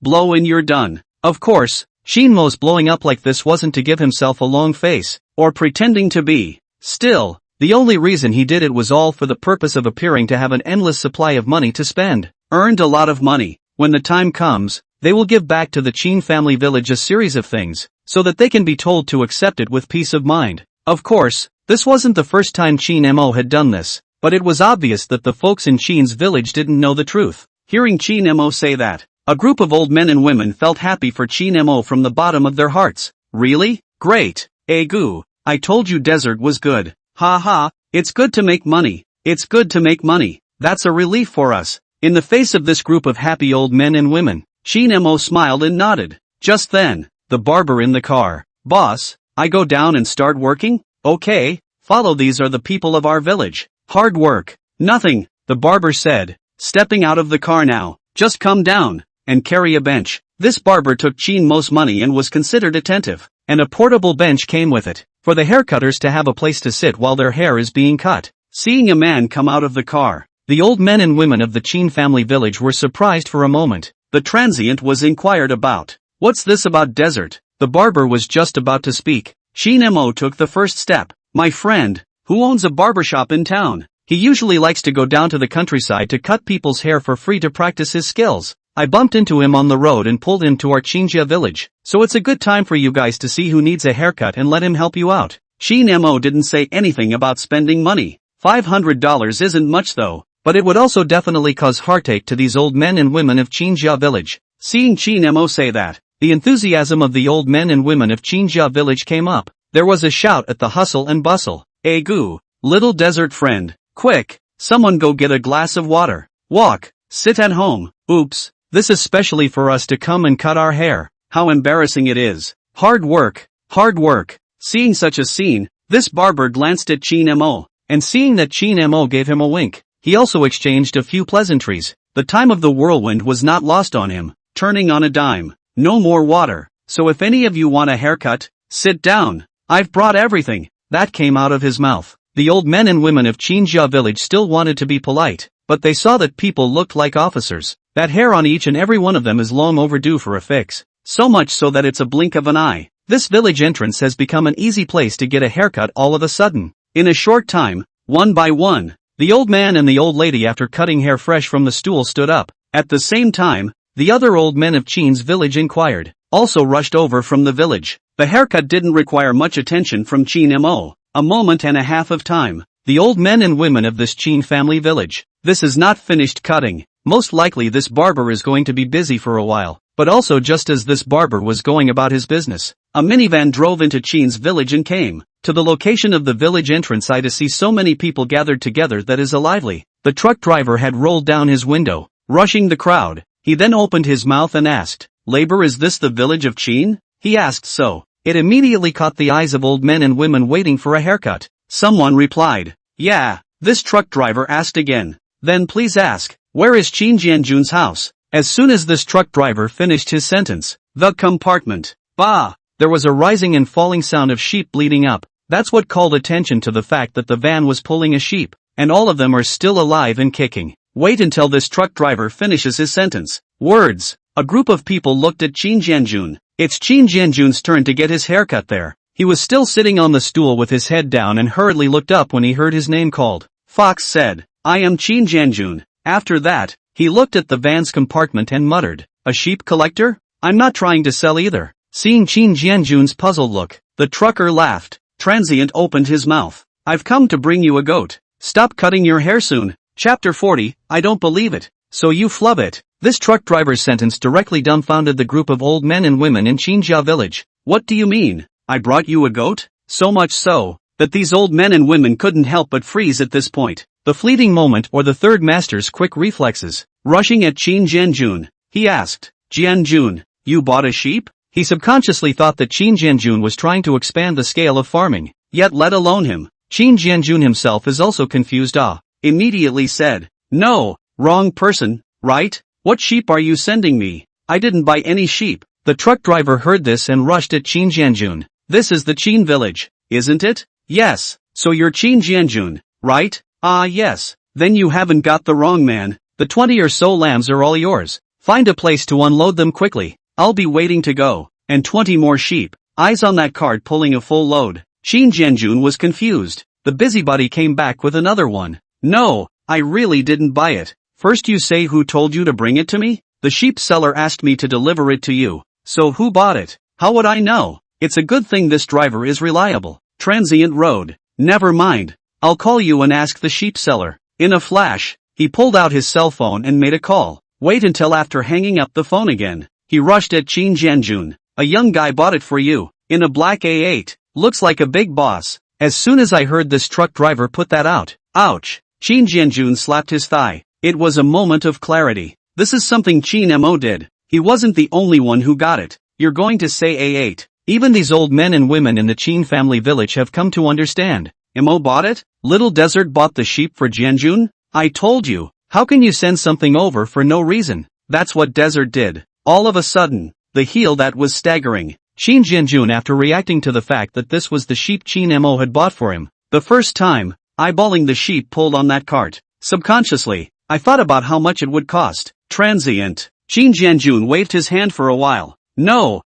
Blow and you're done. Of course, Shinmo's blowing up like this wasn't to give himself a long face, or pretending to be. Still, the only reason he did it was all for the purpose of appearing to have an endless supply of money to spend. Earned a lot of money. When the time comes, they will give back to the Chin family village a series of things, so that they can be told to accept it with peace of mind. Of course, this wasn't the first time Chinemo had done this, but it was obvious that the folks in Chin's village didn't know the truth. Hearing Chinemo say that, a group of old men and women felt happy for Chinemo from the bottom of their hearts. Really? Great. Egu, I told you Desert was good. Ha ha, it's good to make money. It's good to make money. That's a relief for us. In the face of this group of happy old men and women, Shinemo smiled and nodded. Just then, the barber in the car. Boss, I go down and start working? Okay, follow, these are the people of our village. Hard work. Nothing, the barber said, stepping out of the car now. Just come down, and carry a bench. This barber took Chinmo's money and was considered attentive, and a portable bench came with it, for the haircutters to have a place to sit while their hair is being cut. Seeing a man come out of the car, the old men and women of the Chin family village were surprised for a moment. The transient was inquired about. What's this about Desert? The barber was just about to speak. Shinemo took the first step. My friend, who owns a barbershop in town. He usually likes to go down to the countryside to cut people's hair for free to practice his skills. I bumped into him on the road and pulled him to our Chinja village, so it's a good time for you guys to see who needs a haircut and let him help you out. Shinemo didn't say anything about spending money. $500 isn't much though, but it would also definitely cause heartache to these old men and women of Chinja village. Seeing Shinemo say that, the enthusiasm of the old men and women of Chinja village came up. There was a shout at the hustle and bustle. Egu, little Desert friend, quick, someone go get a glass of water. Walk, sit at home. Oops, this is specially for us to come and cut our hair. How embarrassing it is. Hard work, hard work. Seeing such a scene, this barber glanced at Chinemo, and seeing that Chinemo gave him a wink, he also exchanged a few pleasantries. The time of the whirlwind was not lost on him, turning on a dime. No more water, so if any of you want a haircut, sit down. I've brought everything. That came out of his mouth. The old men and women of Chinja village still wanted to be polite, but they saw that people looked like officers. That hair on each and every one of them is long overdue for a fix. So much so that it's a blink of an eye. This village entrance has become an easy place to get a haircut all of a sudden. In a short time, one by one, the old man and the old lady after cutting hair fresh from the stool stood up. At the same time, the other old men of Chin's village inquired, also rushed over from the village. The haircut didn't require much attention from Chinemo. A moment and a half of time. The old men and women of this Chin family village. This is not finished cutting. Most likely this barber is going to be busy for a while. But also just as this barber was going about his business, a minivan drove into Chin's village and came to the location of the village entrance to see so many people gathered together that is lively. The truck driver had rolled down his window, rushing the crowd. He then opened his mouth and asked, "Labor, is this the village of Chin?" He asked so. It immediately caught the eyes of old men and women waiting for a haircut. Someone replied, "Yeah." This truck driver asked again, "Then please ask, where is Chin Jianjun's house?" As soon as this truck driver finished his sentence, the compartment, bah! There was a rising and falling sound of sheep bleeding up. That's what called attention to the fact that the van was pulling a sheep, and all of them are still alive and kicking. Wait until this truck driver finishes his sentence. Words. A group of people looked at Qin Jianjun. It's Qin Jianjun's turn to get his haircut there. He was still sitting on the stool with his head down and hurriedly looked up when he heard his name called. Fox said, "I am Qin Jianjun." After that, he looked at the van's compartment and muttered, "A sheep collector? I'm not trying to sell either." Seeing Qin Jianjun's puzzled look, the trucker laughed. Transient opened his mouth. "I've come to bring you a goat. Stop cutting your hair soon." Chapter 40, I don't believe it. So you flub it. This truck driver's sentence directly dumbfounded the group of old men and women in Qinjia village. What do you mean? I brought you a goat? So much so, that these old men and women couldn't help but freeze at this point. The fleeting moment or the third master's quick reflexes. Rushing at Qin Jianjun, he asked, "Jianjun, you bought a sheep?" He subconsciously thought that Qin Jianjun was trying to expand the scale of farming, yet let alone him. Qin Jianjun himself is also confused. Immediately said, "No, wrong person, right? What sheep are you sending me? I didn't buy any sheep." The truck driver heard this and rushed at Qin Jianjun. "This is the Qin village, isn't it?" "Yes, so you're Qin Jianjun, right?" "Ah yes, then you haven't got the wrong man. The 20 or so lambs are all yours. Find a place to unload them quickly. I'll be waiting to go." And 20 more sheep. Eyes on that cart pulling a full load. Qin Jianjun was confused. The busybody came back with another one. "No, I really didn't buy it. First you say who told you to bring it to me? The sheep seller asked me to deliver it to you. So who bought it? How would I know? It's a good thing this driver is reliable." Transient road. "Never mind. I'll call you and ask the sheep seller." In a flash, he pulled out his cell phone and made a call. Wait until after hanging up the phone again. He rushed at Qin Jianjun. "A young guy bought it for you, in a black A8. Looks like a big boss." As soon as I heard this truck driver put that out. Ouch. Qin Jianjun slapped his thigh. It was a moment of clarity. This is something Qin Mo did. He wasn't the only one who got it. You're going to say A8. Even these old men and women in the Qin family village have come to understand. Mo bought it? Little Desert bought the sheep for Jianjun? I told you. How can you send something over for no reason? That's what Desert did. All of a sudden, the heel that was staggering. Qin Jianjun, after reacting to the fact that this was the sheep Qin Mo had bought for him, the first time, eyeballing the sheep pulled on that cart. Subconsciously, I thought about how much it would cost. Transient. Qin Jianjun waved his hand for a while. No,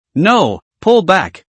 pull back.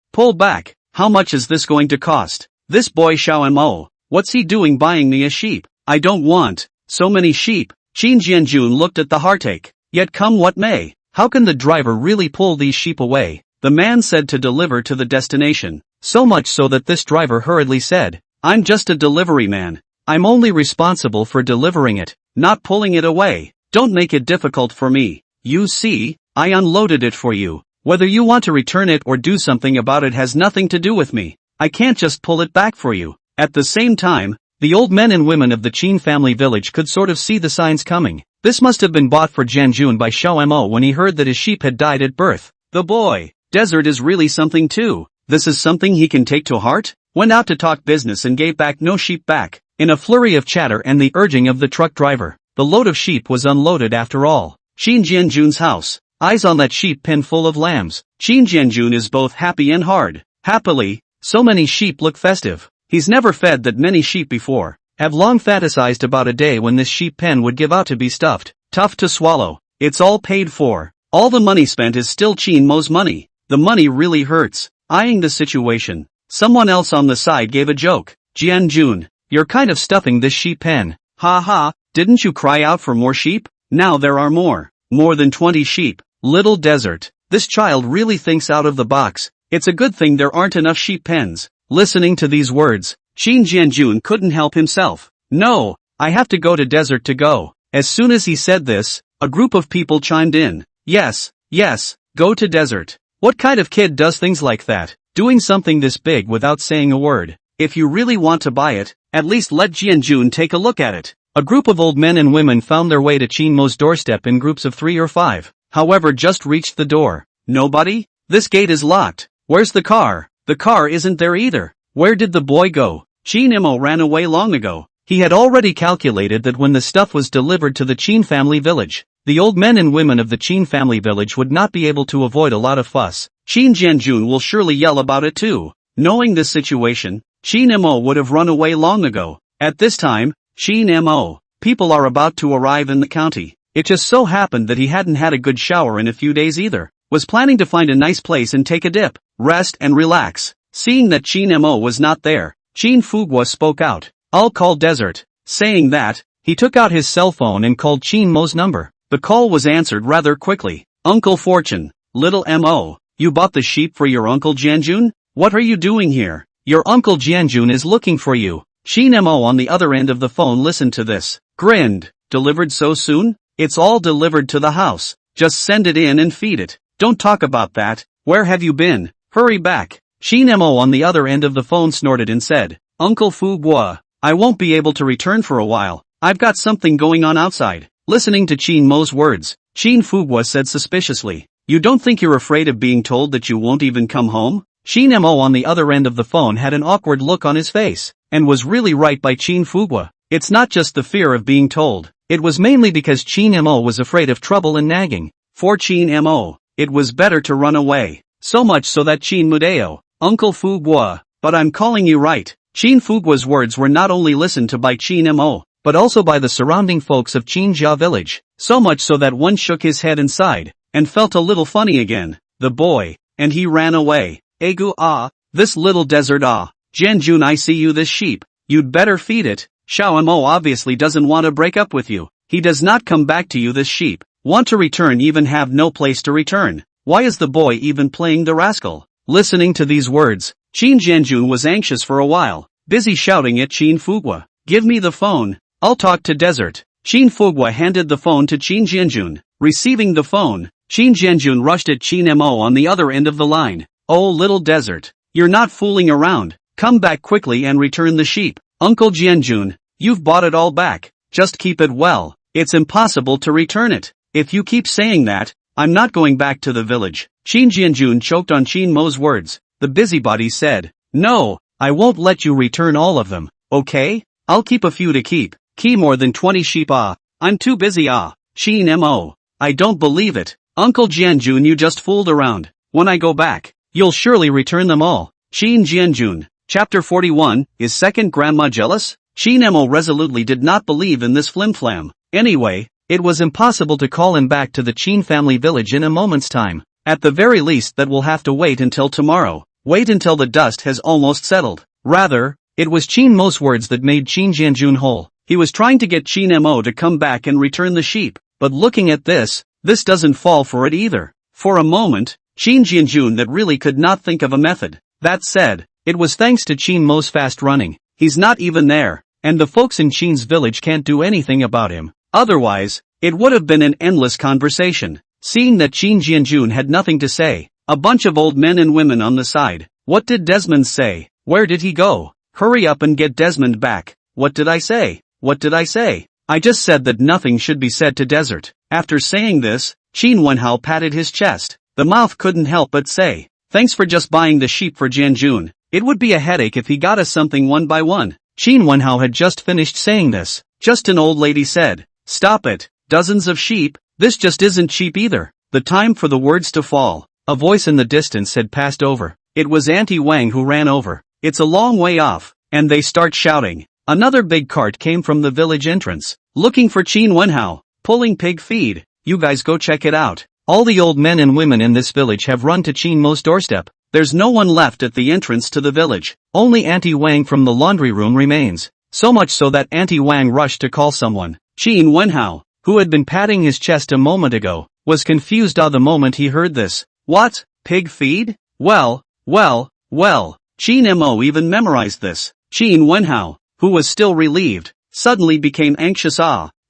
How much is this going to cost? This boy Xiao Mo, what's he doing buying me a sheep? I don't want so many sheep. Qin Jianjun looked at the heartache. Yet come what may, how can the driver really pull these sheep away? The man said to deliver to the destination. So much so that this driver hurriedly said, "I'm just a delivery man. I'm only responsible for delivering it, not pulling it away. Don't make it difficult for me. You see, I unloaded it for you. Whether you want to return it or do something about it has nothing to do with me. I can't just pull it back for you." At the same time, the old men and women of the Qin family village could sort of see the signs coming. This must have been bought for Jianjun by Xiao Mo when he heard that his sheep had died at birth. The boy, Desert, is really something too. This is something he can take to heart? Went out to talk business and gave back no sheep back. In a flurry of chatter and the urging of the truck driver, the load of sheep was unloaded after all. Qin Jianjun's house. Eyes on that sheep pen full of lambs. Qin Jianjun is both happy and hard. Happily, so many sheep look festive. He's never fed that many sheep before. Have long fantasized about a day when this sheep pen would give out to be stuffed. Tough to swallow. It's all paid for. All the money spent is still Qin Mo's money. The money really hurts. Eyeing the situation, someone else on the side gave a joke. Jianjun, you're kind of stuffing this sheep pen. Ha ha, didn't you cry out for more sheep? Now there are more. More than 20 sheep. Little Desert. This child really thinks out of the box. It's a good thing there aren't enough sheep pens. Listening to these words, Qin Jianjun couldn't help himself. No, I have to go to Desert to go. As soon as he said this, a group of people chimed in. Yes, go to Desert. What kind of kid does things like that? Doing something this big without saying a word. If you really want to buy it, at least let Jianjun take a look at it. A group of old men and women found their way to Qin Mo's doorstep in groups of 3 or 5. However, just reached the door. Nobody? This gate is locked. Where's the car? The car isn't there either. Where did the boy go? Qin Mo ran away long ago. He had already calculated that when the stuff was delivered to the Qin family village, the old men and women of the Qin family village would not be able to avoid a lot of fuss. Qin Jianjun will surely yell about it too. Knowing this situation, Qin Mo would have run away long ago. At this time, Qin Mo, people are about to arrive in the county. It just so happened that he hadn't had a good shower in a few days either. Was planning to find a nice place and take a dip, rest and relax. Seeing that Chin Mo was not there, Chin Fugwa spoke out. I'll call Desert. Saying that, he took out his cell phone and called Chin Mo's number. The call was answered rather quickly. Uncle Fortune, little Mo, you bought the sheep for your Uncle Jianjun? What are you doing here? Your Uncle Jianjun is looking for you. Chin Mo on the other end of the phone listened to this, grinned. Delivered so soon? It's all delivered to the house. Just send it in and feed it. Don't talk about that. Where have you been? Hurry back. Chin Mo on the other end of the phone snorted and said, Uncle Fugwa, I won't be able to return for a while. I've got something going on outside. Listening to Chin Mo's words, Chin Fugwa said suspiciously, you don't think you're afraid of being told that you won't even come home? Chin Mo on the other end of the phone had an awkward look on his face, and was really right by Chin Fugwa. It's not just the fear of being told. It was mainly because Chin Mo was afraid of trouble and nagging. For Chin Mo, it was better to run away. So much so that Chin Mudeo, Uncle Fugwa, but I'm calling you right. Chin Fugwa's words were not only listened to by Chin Mo, but also by the surrounding folks of Chinjia village. So much so that one shook his head and sighed, and felt a little funny again. The boy, and he ran away. Egu this little desert Jianjun, I see you this sheep. You'd better feed it. Xiao Mo obviously doesn't want to break up with you. He does not come back to you this sheep. Want to return even have no place to return. Why is the boy even playing the rascal? Listening to these words, Chin Jianjun was anxious for a while, busy shouting at Chin Fugwa. Give me the phone. I'll talk to Desert. Chin Fugwa handed the phone to Chin Jianjun. Receiving the phone, Chin Jianjun rushed at Chin Mo on the other end of the line. Oh little Desert, you're not fooling around. Come back quickly and return the sheep. Uncle Jianjun, you've bought it all back. Just keep it well. It's impossible to return it. If you keep saying that, I'm not going back to the village. Chin Jianjun choked on Chin Mo's words. The busybody said, no, I won't let you return all of them, okay? I'll keep a few to keep. Key more than 20 sheep I'm too busy Chin Mo, I don't believe it. Uncle Jianjun, you just fooled around. When I go back, you'll surely return them all. Chin Jianjun. Chapter 41, Is Second Grandma Jealous? Chin Mo resolutely did not believe in this flimflam. Anyway, it was impossible to call him back to the Chin family village in a moment's time. At the very least that will have to wait until tomorrow. Wait until the dust has almost settled. Rather, it was Chin Mo's words that made Chin Jianjun whole. He was trying to get Chin Mo to come back and return the sheep, but looking at this doesn't fall for it either. For a moment, Chin Jianjun that really could not think of a method. That said, it was thanks to Chin Mo's fast running. He's not even there, and the folks in Chin's village can't do anything about him. Otherwise, it would have been an endless conversation. Seeing that Chin Jianjun had nothing to say, a bunch of old men and women on the side. What did Desmond say? Where did he go? Hurry up and get Desmond back. What did I say? What did I say? I just said that nothing should be said to Desert. After saying this, Chin Wenhao patted his chest. The mouth couldn't help but say, thanks for just buying the sheep for Jianjun. It would be a headache if he got us something one by one. Chin Wenhao had just finished saying this. Just an old lady said, stop it. Dozens of sheep? This just isn't cheap either. The time for the words to fall. A voice in the distance had passed over. It was Auntie Wang who ran over. It's a long way off, and they start shouting. Another big cart came from the village entrance, looking for Chin Wenhao, pulling pig feed. You guys go check it out. All the old men and women in this village have run to Chin Mo's doorstep. There's no one left at the entrance to the village. Only Auntie Wang from the laundry room remains. So much so that Auntie Wang rushed to call someone. Chin Wenhao, who had been patting his chest a moment ago, was confused the moment he heard this. What? Pig feed? Well. Chin Mo even memorized this. Chin Wenhao, who was still relieved, suddenly became anxious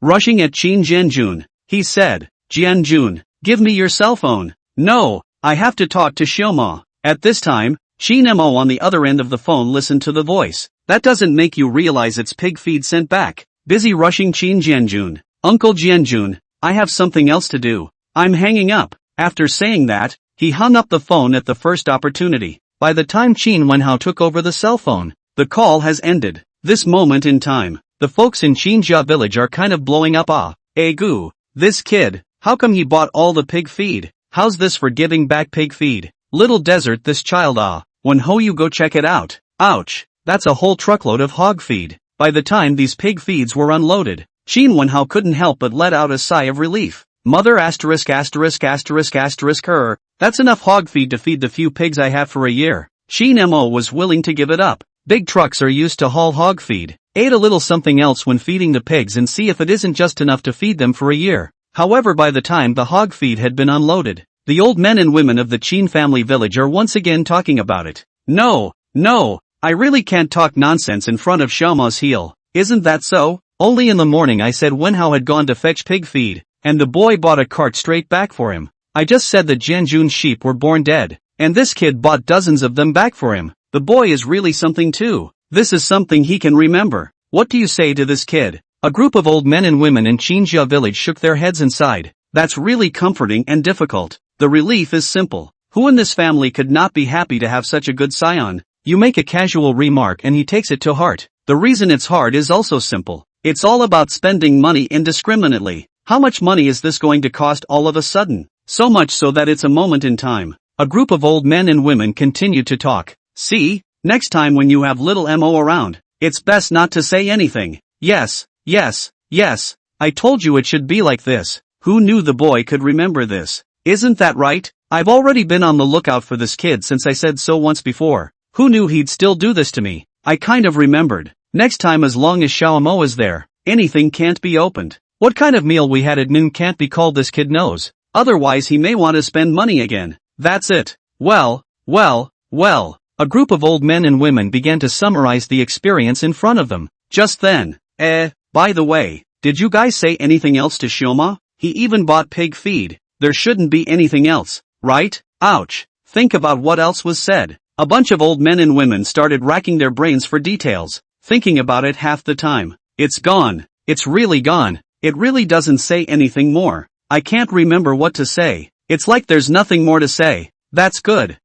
rushing at Chin Jianjun. He said, Jianjun, give me your cell phone. No, I have to talk to Xioma. At this time, Chin Mo on the other end of the phone listened to the voice. That doesn't make you realize it's pig feed sent back. Busy rushing Chin Jianjun. Uncle Jianjun, I have something else to do. I'm hanging up. After saying that, he hung up the phone at the first opportunity. By the time Chin Wenhao took over the cell phone, the call has ended. This moment in time, the folks in Chinjia village are kind of blowing up Egu, this kid, how come he bought all the pig feed? How's this for giving back pig feed? Little Desert, this child when ho you go check it out. Ouch, that's a whole truckload of hog feed. By the time these pig feeds were unloaded, Chin Wenhao couldn't help but let out a sigh of relief. Mother asterisk asterisk asterisk asterisk her, that's enough hog feed to feed the few pigs I have for a year. Chin Mo was willing to give it up. Big trucks are used to haul hog feed. Add a little something else when feeding the pigs and see if it isn't just enough to feed them for a year. However, by the time the hog feed had been unloaded, the old men and women of the Chin family village are once again talking about it. No, I really can't talk nonsense in front of Xiaoma's heel. Isn't that so? Only in the morning I said Wenhao had gone to fetch pig feed, and the boy bought a cart straight back for him. I just said that Jianjun's sheep were born dead, and this kid bought dozens of them back for him. The boy is really something too. This is something he can remember. What do you say to this kid? A group of old men and women in Qinjia village shook their heads and sighed. That's really comforting and difficult. The relief is simple. Who in this family could not be happy to have such a good scion? You make a casual remark and he takes it to heart. The reason it's hard is also simple. It's all about spending money indiscriminately. How much money is this going to cost all of a sudden? So much so that it's a moment in time. A group of old men and women continued to talk. See, next time when you have little Mo around, it's best not to say anything. Yes, I told you it should be like this. Who knew the boy could remember this? Isn't that right? I've already been on the lookout for this kid since I said so once before. Who knew he'd still do this to me? I kind of remembered. Next time, as long as Xiaomo is there, anything can't be opened. What kind of meal we had at noon can't be called, this kid knows. Otherwise he may want to spend money again. That's it. Well. A group of old men and women began to summarize the experience in front of them. Just then, by the way, did you guys say anything else to Xiaoma? He even bought pig feed. There shouldn't be anything else, right? Ouch. Think about what else was said. A bunch of old men and women started racking their brains for details, thinking about it half the time. It's gone. It's really gone. It really doesn't say anything more. I can't remember what to say. It's like there's nothing more to say. That's good.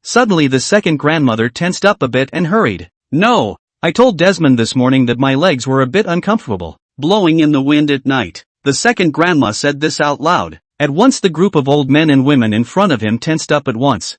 Suddenly the second grandmother tensed up a bit and hurried. No, I told Desmond this morning that my legs were a bit uncomfortable, blowing in the wind at night. The second grandma said this out loud. At once the group of old men and women in front of him tensed up at once.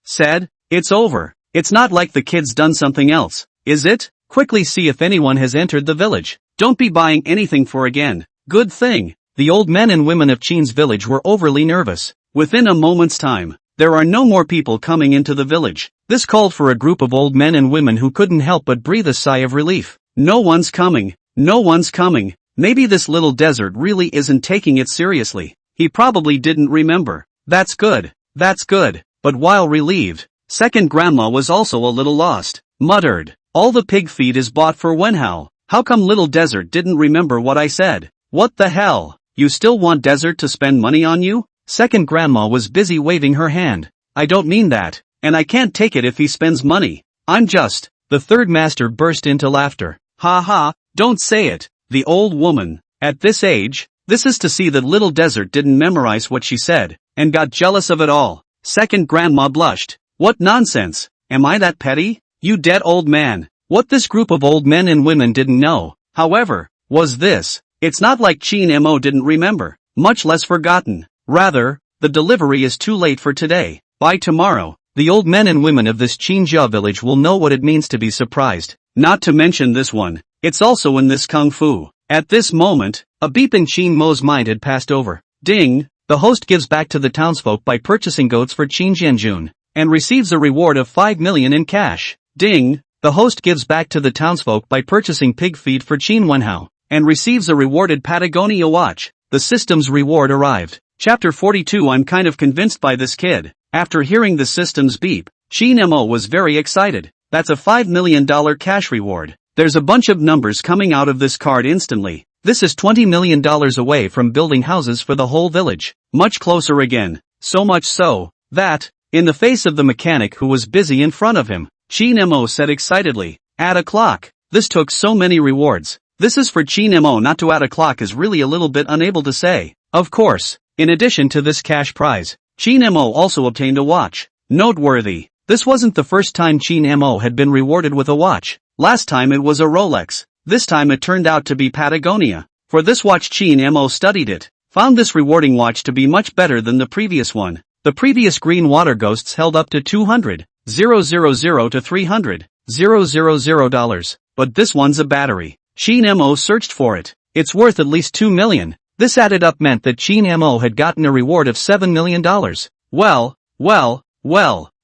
Said, it's over. It's not like the kid's done something else, is it? Quickly see if anyone has entered the village. Don't be buying anything for again. Good thing. The old men and women of Chin's village were overly nervous. Within a moment's time, there are no more people coming into the village. This called for a group of old men and women who couldn't help but breathe a sigh of relief. No one's coming. Maybe this little desert really isn't taking it seriously. He probably didn't remember. That's good. But while relieved, second grandma was also a little lost. Muttered, all the pig feed is bought for Wenhao. How come little desert didn't remember what I said? What the hell? You still want desert to spend money on you? Second grandma was busy waving her hand. I don't mean that, and I can't take it if he spends money. I'm just. The third master burst into laughter. Ha, don't say it. The old woman, at this age, this is to see that little desert didn't memorize what she said, and got jealous of it all. Second grandma blushed. What nonsense. Am I that petty? You dead old man. What this group of old men and women didn't know, however, was this. It's not like Chin Mo didn't remember, much less forgotten. Rather, the delivery is too late for today. By tomorrow, the old men and women of this Qinjia village will know what it means to be surprised. Not to mention this one. It's also in this kung fu. At this moment, a beep in Chin Mo's mind had passed over. Ding! The host gives back to the townsfolk by purchasing goats for Qin Jianjun, and receives a reward of 5 million in cash. Ding! The host gives back to the townsfolk by purchasing pig feed for Qin Wenhao, and receives a rewarded Patagonia watch. The system's reward arrived. Chapter 42. I'm kind of convinced by this kid. After hearing the system's beep, Chin Mo was very excited. That's a $5 million cash reward. There's a bunch of numbers coming out of this card instantly. This is $20 million away from building houses for the whole village. Much closer again. So much so, that, in the face of the mechanic who was busy in front of him, Chin Mo said excitedly, add a clock. This took so many rewards. This is for Chin Mo not to add a clock is really a little bit unable to say. Of course, in addition to this cash prize, Chin Mo also obtained a watch. Noteworthy. This wasn't the first time Chin Mo had been rewarded with a watch. Last time it was a Rolex. This time it turned out to be Patagonia. For this watch Chin Mo studied it, found this rewarding watch to be much better than the previous one. The previous green water ghosts held up to 200,000 to $300,000, but this one's a battery. Qin Mo searched for it. It's worth at least 2 million. This added up meant that Qin Mo had gotten a reward of $7 million. Well.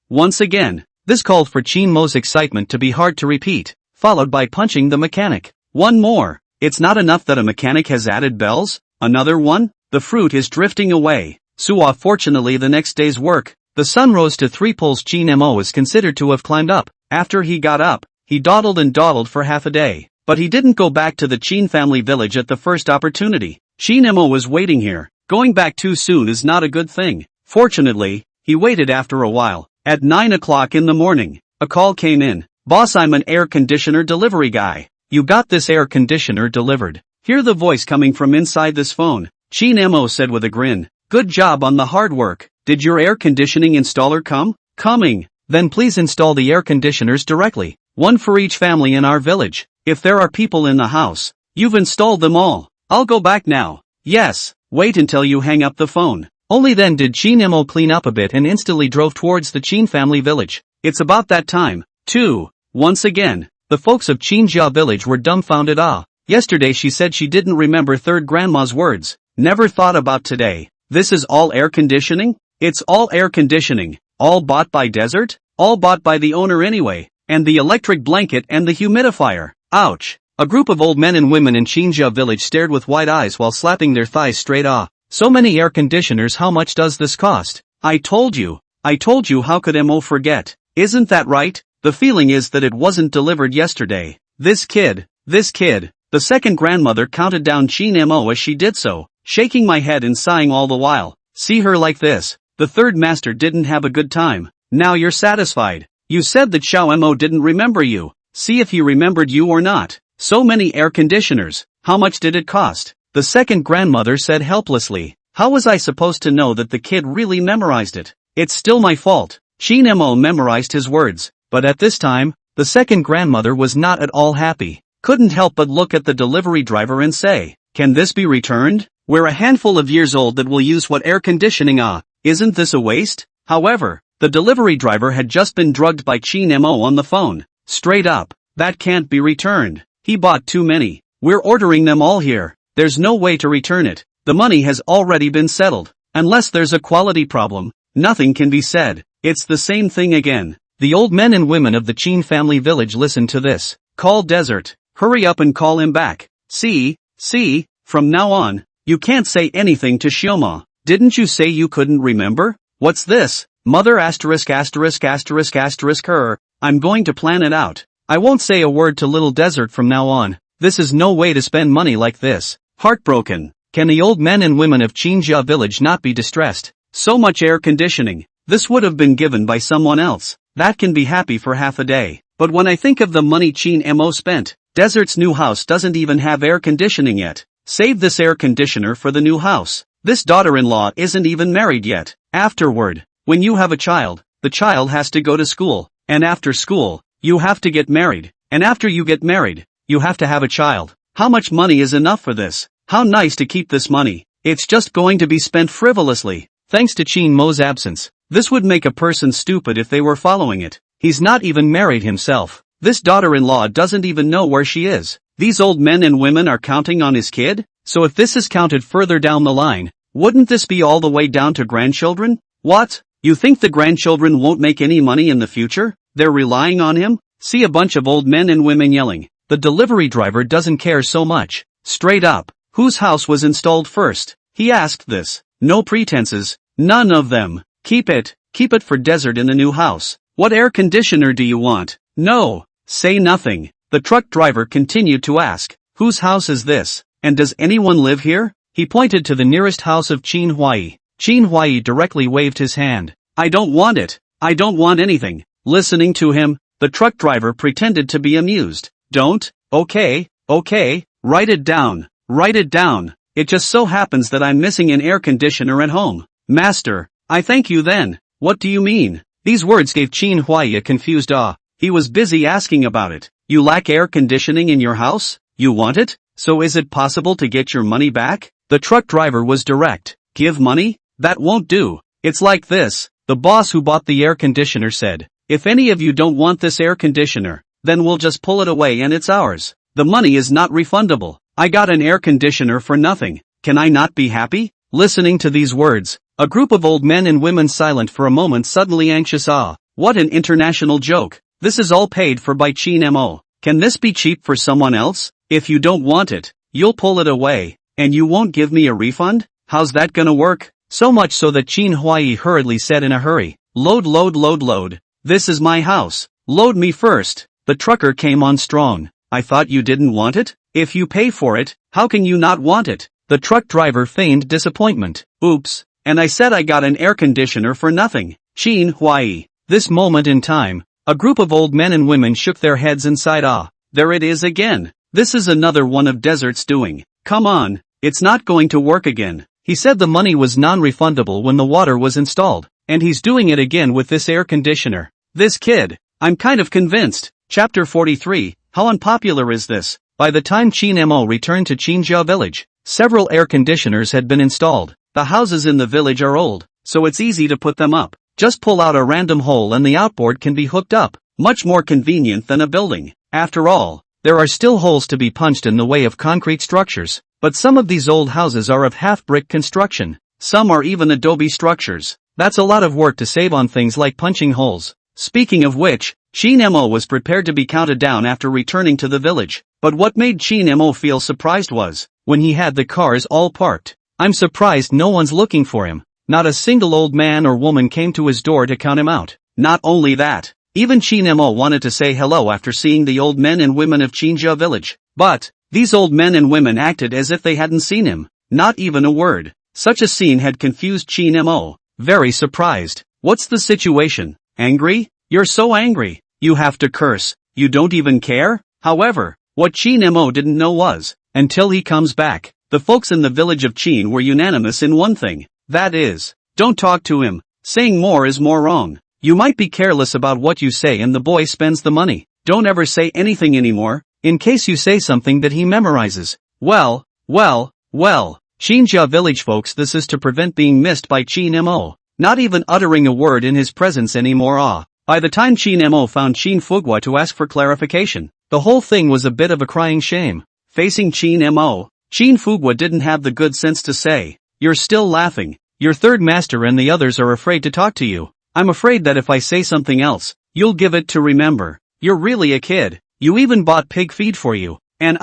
Once again, this called for Qin Mo's excitement to be hard to repeat, followed by punching the mechanic. One more. It's not enough that a mechanic has added bells? Another one? The fruit is drifting away. Fortunately the next day's work, the sun rose to 3 poles. Qin Mo is considered to have climbed up. After he got up, he dawdled and dawdled for half a day. But he didn't go back to the Qin family village at the first opportunity. Qin Mo was waiting here. Going back too soon is not a good thing. Fortunately, he waited after a while. At 9 o'clock in the morning, a call came in. Boss, I'm an air conditioner delivery guy. You got this air conditioner delivered. Hear the voice coming from inside this phone. Qin Mo said with a grin. Good job on the hard work. Did your air conditioning installer come? Coming. Then please install the air conditioners directly. One for each family in our village. If there are people in the house, you've installed them all. I'll go back now. Yes. Wait until you hang up the phone. Only then did Qin Mo clean up a bit and instantly drove towards the Qin family village. It's about that time, too. Once again, the folks of Qinjia village were dumbfounded. Yesterday she said she didn't remember third grandma's words. Never thought about today. This is all air conditioning? It's all air conditioning. All bought by Desert? All bought by the owner anyway. And the electric blanket and the humidifier. Ouch. A group of old men and women in Qinjia village stared with wide eyes while slapping their thighs straight. So many air conditioners, how much does this cost? I told you, how could Mo forget? Isn't that right? The feeling is that it wasn't delivered yesterday. This kid. The second grandmother counted down Qin Mo as she did so, shaking my head and sighing all the while. See her like this. The third master didn't have a good time. Now you're satisfied. You said that Xiao Mo didn't remember you. See if he remembered you or not. So many air conditioners. How much did it cost? The second grandmother said helplessly. How was I supposed to know that the kid really memorized it? It's still my fault. Qin Mo memorized his words. But at this time, the second grandmother was not at all happy. Couldn't help but look at the delivery driver and say, can this be returned? We're a handful of years old that will use what air conditioning. Isn't this a waste? However, the delivery driver had just been drugged by Qin Mo on the phone. Straight up, that can't be returned. He bought too many. We're ordering them all here. There's no way to return it. The money has already been settled. Unless there's a quality problem, nothing can be said. It's the same thing again. The old men and women of the Qin family village listened to this. Call Desert. Hurry up and call him back. See, from now on, you can't say anything to Xioma. Didn't you say you couldn't remember? What's this? Mother ******* her. I'm going to plan it out. I won't say a word to little Desert from now on. This is no way to spend money like this. Heartbroken. Can the old men and women of Qinjia village not be distressed? So much air conditioning. This would have been given by someone else. That can be happy for half a day. But when I think of the money Qin Mo spent, Desert's new house doesn't even have air conditioning yet. Save this air conditioner for the new house. This daughter-in-law isn't even married yet. Afterward, when you have a child, the child has to go to school. And after school, you have to get married. And after you get married, you have to have a child. How much money is enough for this? How nice to keep this money. It's just going to be spent frivolously. Thanks to Qin Mo's absence. This would make a person stupid if they were following it. He's not even married himself. This daughter-in-law doesn't even know where she is. These old men and women are counting on his kid? So if this is counted further down the line, wouldn't this be all the way down to grandchildren? What? You think the grandchildren won't make any money in the future? They're relying on him? See a bunch of old men and women yelling. The delivery driver doesn't care so much. Straight up. Whose house was installed first? He asked this. No pretenses. None of them. Keep it for Desert in the new house. What air conditioner do you want? No. Say nothing. The truck driver continued to ask. Whose house is this? And does anyone live here? He pointed to the nearest house of Qin Huai. Qin Huai directly waved his hand. I don't want it. I don't want anything. Listening to him, the truck driver pretended to be amused. Don't? Okay. Write it down. It just so happens that I'm missing an air conditioner at home. Master, I thank you then. What do you mean? These words gave Qin Huai a confused awe. He was busy asking about it. You lack air conditioning in your house? You want it? So is it possible to get your money back? The truck driver was direct. Give money? That won't do. It's like this. The boss who bought the air conditioner said, if any of you don't want this air conditioner, then we'll just pull it away and it's ours. The money is not refundable. I got an air conditioner for nothing. Can I not be happy? Listening to these words, a group of old men and women silent for a moment suddenly anxious. What an international joke. This is all paid for by Chin Mo. Can this be cheap for someone else? If you don't want it, you'll pull it away, and you won't give me a refund? How's that gonna work? So much so that Chin Huai hurriedly said in a hurry, load, load, load, load. This is my house. Load me first. The trucker came on strong. I thought you didn't want it? If you pay for it, how can you not want it? The truck driver feigned disappointment. Oops. And I said I got an air conditioner for nothing. Chin Huai. This moment in time, a group of old men and women shook their heads and sighed. There it is again. This is another one of Desert's doing. Come on, it's not going to work again. He said the money was non-refundable when the water was installed, and he's doing it again with this air conditioner. This kid, I'm kind of convinced. Chapter 43, how unpopular is this? By the time Chin Mo returned to Chinjia village, several air conditioners had been installed. The houses in the village are old, so it's easy to put them up. Just pull out a random hole and the outboard can be hooked up. Much more convenient than a building. After all, there are still holes to be punched in the way of concrete structures. But some of these old houses are of half-brick construction. Some are even adobe structures. That's a lot of work to save on things like punching holes. Speaking of which, Chin Mo was prepared to be counted down after returning to the village. But what made Chin Mo feel surprised was, when he had the cars all parked. I'm surprised no one's looking for him. Not a single old man or woman came to his door to count him out. Not only that, even Chin Mo wanted to say hello after seeing the old men and women of Chinjia village. But these old men and women acted as if they hadn't seen him. Not even a word. Such a scene had confused Chin Mo. Very surprised. What's the situation? Angry? You're so angry. You have to curse. You don't even care? However, what Chin Mo didn't know was, until he comes back, the folks in the village of Chin were unanimous in one thing. That is, don't talk to him. Saying more is more wrong. You might be careless about what you say and the boy spends the money. Don't ever say anything anymore, in case you say something that he memorizes. Well, Chinjia village folks, this is to prevent being missed by Chin Mo. Not even uttering a word in his presence anymore. By the time Chin Mo found Chin Fugwa to ask for clarification, the whole thing was a bit of a crying shame. Facing Chin Mo, Chin Fugwa didn't have the good sense to say, you're still laughing. Your third master and the others are afraid to talk to you. I'm afraid that if I say something else, you'll give it to remember. You're really a kid. You even bought pig feed for you. And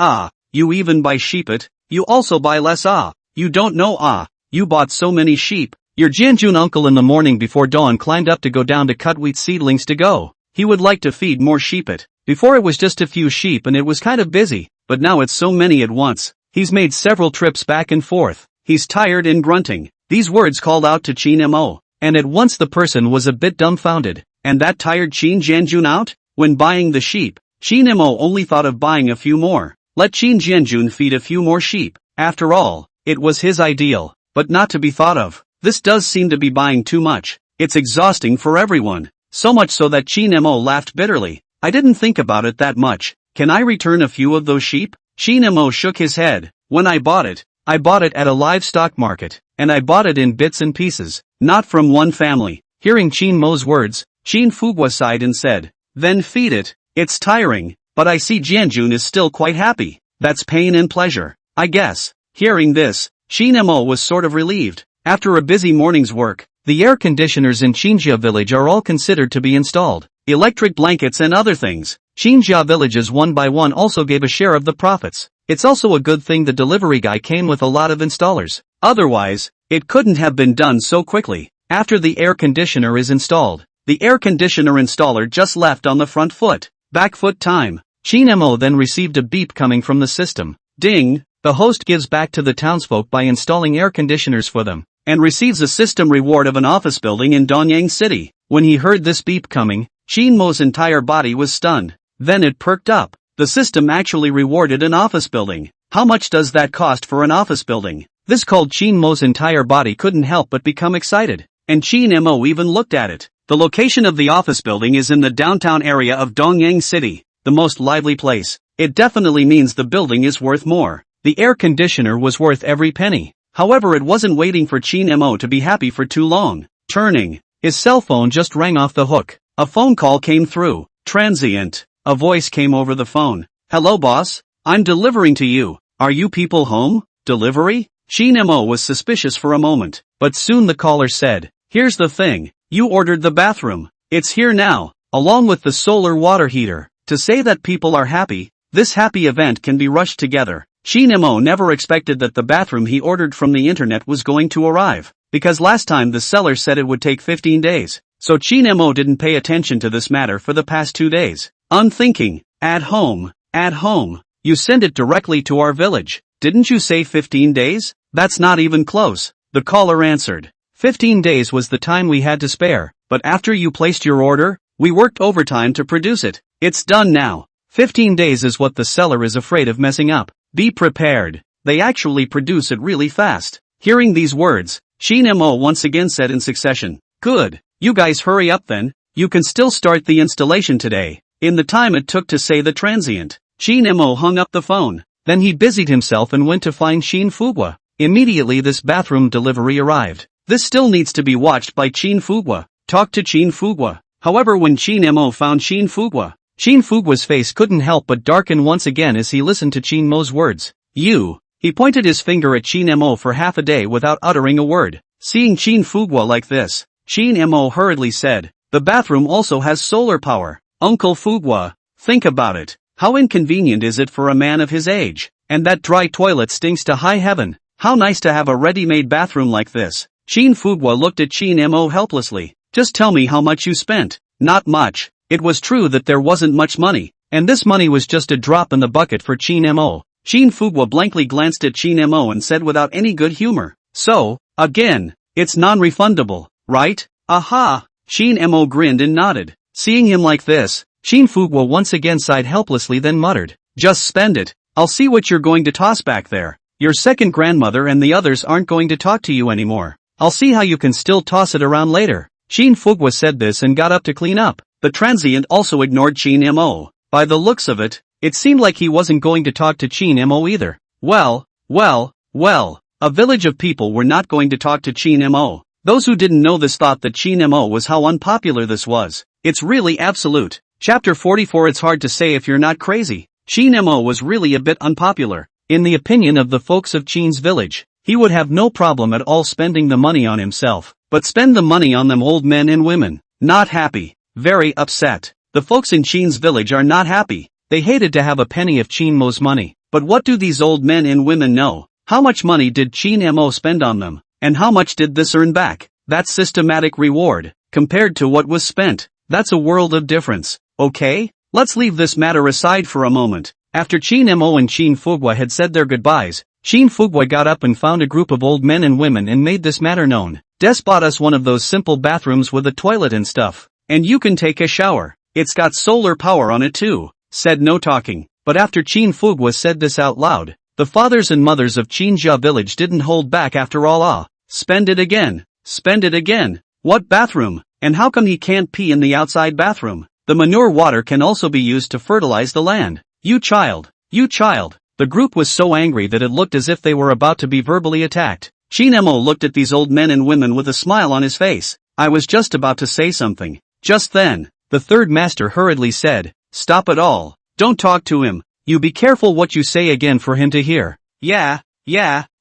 you even buy sheepet. You also buy less. You don't know. You bought so many sheep. Your Jianjun uncle in the morning before dawn climbed up to go down to cut wheat seedlings to go. He would like to feed more sheepet. Before it was just a few sheep and it was kind of busy, but now it's so many at once. He's made several trips back and forth. He's tired and grunting. These words called out to Chin Mo, and at once the person was a bit dumbfounded. And that tired Chin Jianjun out? When buying the sheep, Chin Mo only thought of buying a few more. Let Chin Jianjun feed a few more sheep. After all, it was his ideal, but not to be thought of. This does seem to be buying too much. It's exhausting for everyone. So much so that Chin Mo laughed bitterly. I didn't think about it that much. Can I return a few of those sheep? Chin Mo shook his head. When I bought it at a livestock market, and I bought it in bits and pieces, not from one family. Hearing Chin Mo's words, Chin Fugwa sighed and said, then feed it. It's tiring, but I see Jianjun is still quite happy. That's pain and pleasure, I guess. Hearing this, Chin Mo was sort of relieved. After a busy morning's work, the air conditioners in Chinjia village are all considered to be installed. Electric blankets and other things. Chinjia villages one by one also gave a share of the profits. It's also a good thing the delivery guy came with a lot of installers. Otherwise, it couldn't have been done so quickly. After the air conditioner is installed, the air conditioner installer just left on the front foot. Back foot time. Chin Mo then received a beep coming from the system. Ding! The host gives back to the townsfolk by installing air conditioners for them, and receives a system reward of an office building in Donyang City. When he heard this beep coming, Chin Mo's entire body was stunned. Then it perked up. The system actually rewarded an office building. How much does that cost for an office building? This called Chin Mo's entire body couldn't help but become excited. And Chin Mo even looked at it. The location of the office building is in the downtown area of Donyang City, the most lively place. It definitely means the building is worth more. The air conditioner was worth every penny. However, it wasn't waiting for Chin Mo to be happy for too long. Turning, his cell phone just rang off the hook. A phone call came through. Transient. A voice came over the phone. Hello boss, I'm delivering to you. Are you people home? Delivery? Shin Mo was suspicious for a moment, but soon the caller said, here's the thing, you ordered the bathroom. It's here now, along with the solar water heater. To say that people are happy, this happy event can be rushed together. Shin Mo never expected that the bathroom he ordered from the internet was going to arrive, because last time the seller said it would take 15 days. So Shin Mo didn't pay attention to this matter for the past 2 days. Unthinking, at home, you sent it directly to our village. Didn't you say 15 days? That's not even close, the caller answered. 15 days was the time we had to spare, but after you placed your order, we worked overtime to produce it. It's done now. 15 days is what the seller is afraid of messing up. Be prepared. They actually produce it really fast. Hearing these words, Shin Mo once again said in succession, good, you guys hurry up then, you can still start the installation today. In the time it took to say the transient, Shin Mo hung up the phone. Then he busied himself and went to find Shin Fugwa. Immediately this bathroom delivery arrived. This still needs to be watched by Shin Fugwa. Talk to Shin Fugwa. However, when Shin Mo found Shin Fugwa's face couldn't help but darken once again as he listened to Shin Mo's words. You. He pointed his finger at Shin Mo for half a day without uttering a word. Seeing Shin Fugwa like this, Shin Mo hurriedly said, the bathroom also has solar power. Uncle Fugwa, think about it. How inconvenient is it for a man of his age? And that dry toilet stinks to high heaven. How nice to have a ready-made bathroom like this. Shin Fugwa looked at Shin Mo helplessly. Just tell me how much you spent. Not much. It was true that there wasn't much money, and this money was just a drop in the bucket for Shin Mo. Shin Fugwa blankly glanced at Shin Mo and said without any good humor, so, again, it's non-refundable, right? Aha! Shin Mo grinned and nodded. Seeing him like this, Shin Fugwa once again sighed helplessly, then muttered, just spend it. I'll see what you're going to toss back there. Your second grandmother and the others aren't going to talk to you anymore. I'll see how you can still toss it around later. Shin Fugwa said this and got up to clean up. The transient also ignored Shin Mo. By the looks of it, it seemed like he wasn't going to talk to Shin Mo either. Well, a village of people were not going to talk to Shin Mo. Those who didn't know this thought that Shin Mo was how unpopular this was. It's really absolute. Chapter 44. It's hard to say if you're not crazy. Shin Mo was really a bit unpopular. In the opinion of the folks of Shin's village, he would have no problem at all spending the money on himself, but spend the money on them old men and women. Not happy. Very upset. The folks in Shin's village are not happy. They hated to have a penny of Shin Mo's money. But what do these old men and women know? How much money did Shin Mo spend on them? And how much did this earn back? That's systematic reward. Compared to what was spent, that's a world of difference. Okay? Let's leave this matter aside for a moment. After Shin Mo and Shin Fugwa had said their goodbyes, Shin Fugwa got up and found a group of old men and women and made this matter known. Des bought us one of those simple bathrooms with a toilet and stuff. And you can take a shower. It's got solar power on it too. Said no talking. But after Shin Fugwa said this out loud, the fathers and mothers of Chinja village didn't hold back after all. Spend it again. Spend it again. What bathroom? And how come he can't pee in the outside bathroom? The manure water can also be used to fertilize the land. You child. The group was so angry that it looked as if they were about to be verbally attacked. Shin Mo looked at these old men and women with a smile on his face. I was just about to say something. Just then, the third master hurriedly said, stop it all. Don't talk to him. You be careful what you say again for him to hear. Yeah,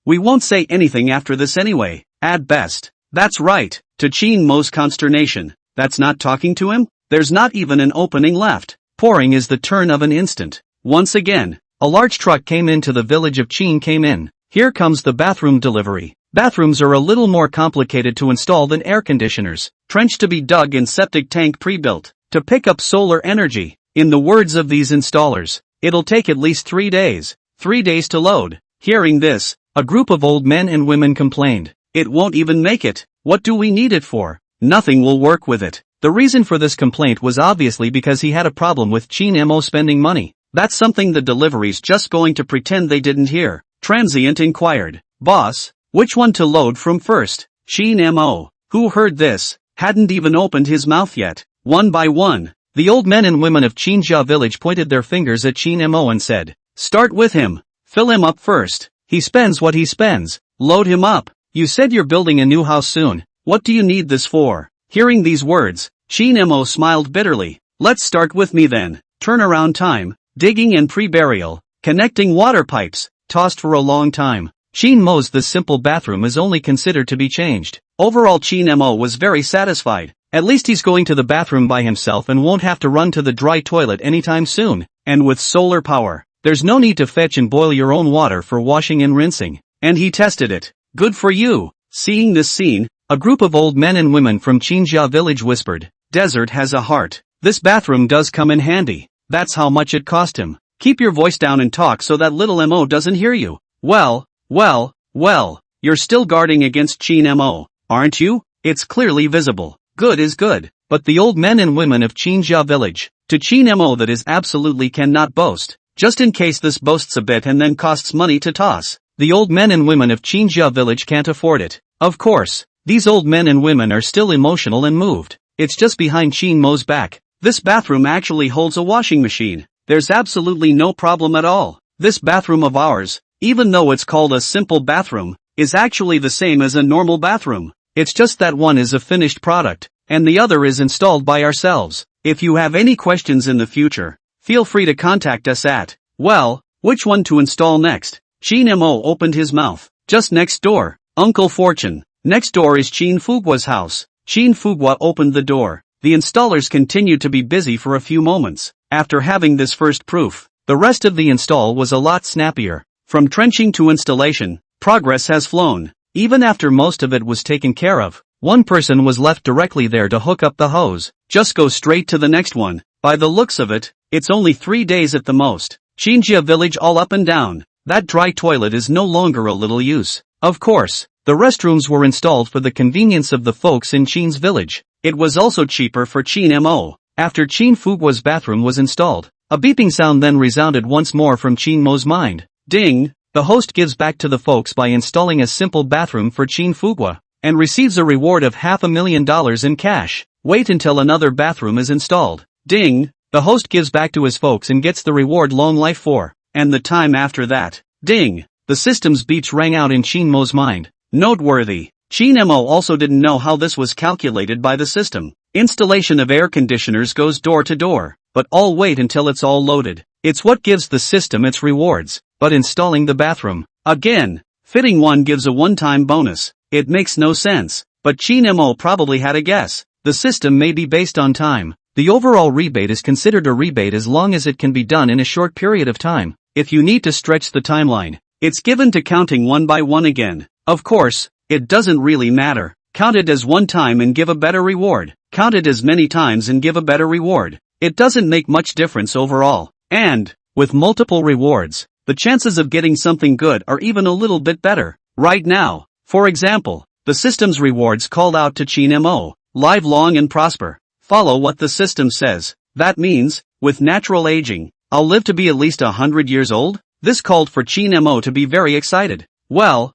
we won't say anything after this anyway, at best. That's right. To Shin Mo's consternation, that's not talking to him? There's not even an opening left. Pouring is the turn of an instant. Once again, a large truck came into the village of Shin came in. Here comes the bathroom delivery. Bathrooms are a little more complicated to install than air conditioners. Trench to be dug and septic tank pre-built. To pick up solar energy. In the words of these installers, it'll take at least 3 days. 3 days to load. Hearing this, a group of old men and women complained. It won't even make it. What do we need it for? Nothing will work with it. The reason for this complaint was obviously because he had a problem with Shin Mo spending money. That's something the delivery's just going to pretend they didn't hear. Transient inquired. Boss, which one to load from first? Shin Mo, who heard this, hadn't even opened his mouth yet. One by one, the old men and women of Chinja village pointed their fingers at Shin Mo and said, start with him. Fill him up first. He spends what he spends. Load him up. You said you're building a new house soon. What do you need this for? Hearing these words, Shin Mo smiled bitterly. Let's start with me then. Turnaround time, digging and pre-burial, Connecting water pipes, tossed for a long time. Chin Mo's this simple bathroom is only considered to be changed. Overall Chin Mo was very satisfied. At least he's going to the bathroom by himself and won't have to run to the dry toilet anytime soon. And with solar power, there's no need to fetch and boil your own water for washing and rinsing. And he tested it. Good for you. Seeing this scene, a group of old men and women from Chinjia village whispered, "Desert has a heart. This bathroom does come in handy." That's how much it cost him. Keep your voice down and talk so that little Mo doesn't hear you. Well, you're still guarding against Chin Mo, aren't you? It's clearly visible. Good is good. But the old men and women of Chinjia village, to Chin Mo that is absolutely cannot boast. Just in case this boasts a bit and then costs money to toss. The old men and women of Chinjia village can't afford it. Of course, these old men and women are still emotional and moved. It's just behind Chin Mo's back. This bathroom actually holds a washing machine. There's absolutely no problem at all. This bathroom of ours, even though it's called a simple bathroom, is actually the same as a normal bathroom. It's just that one is a finished product, and the other is installed by ourselves. If you have any questions in the future, feel free to contact us at, which one to install next? Chin Mo opened his mouth. Just next door, Uncle Fortune. Next door is Chin Fugua's house. Chin Fugua opened the door. The installers continued to be busy for a few moments. After having this first proof, the rest of the install was a lot snappier. From trenching to installation, progress has flown. Even after most of it was taken care of, one person was left directly there to hook up the hose. Just go straight to the next one. By the looks of it, it's only 3 days at the most. Chinjia village all up and down. That dry toilet is no longer a little use. Of course, the restrooms were installed for the convenience of the folks in Chin's village. It was also cheaper for Chin Mo. After Chin Fugua's bathroom was installed, a beeping sound then resounded once more from Chin Mo's mind. Ding! The host gives back to the folks by installing a simple bathroom for Chin Fugua, and receives a reward of $500,000 in cash. Wait until another bathroom is installed. Ding! The host gives back to his folks and gets the reward long life for, and the time after that. Ding! The system's beeps rang out in Chin Mo's mind. Noteworthy. Chin Mo also didn't know how this was calculated by the system. Installation of air conditioners goes door to door, but all wait until it's all loaded. It's what gives the system its rewards. But installing the bathroom, again, fitting one gives a one-time bonus. It makes no sense, but Chin Mo probably had a guess. The system may be based on time. The overall rebate is considered a rebate as long as it can be done in a short period of time. If you need to stretch the timeline, it's given to counting one by one again. Of course, it doesn't really matter. Count it as one time and give a better reward. Count it as many times and give a better reward. It doesn't make much difference overall. And, with multiple rewards, the chances of getting something good are even a little bit better. Right now, for example, the system's rewards called out to Chin Mo. Live long and prosper. Follow what the system says. That means, with natural aging, I'll live to be at least 100 years old? This called for Chin Mo to be very excited. Well,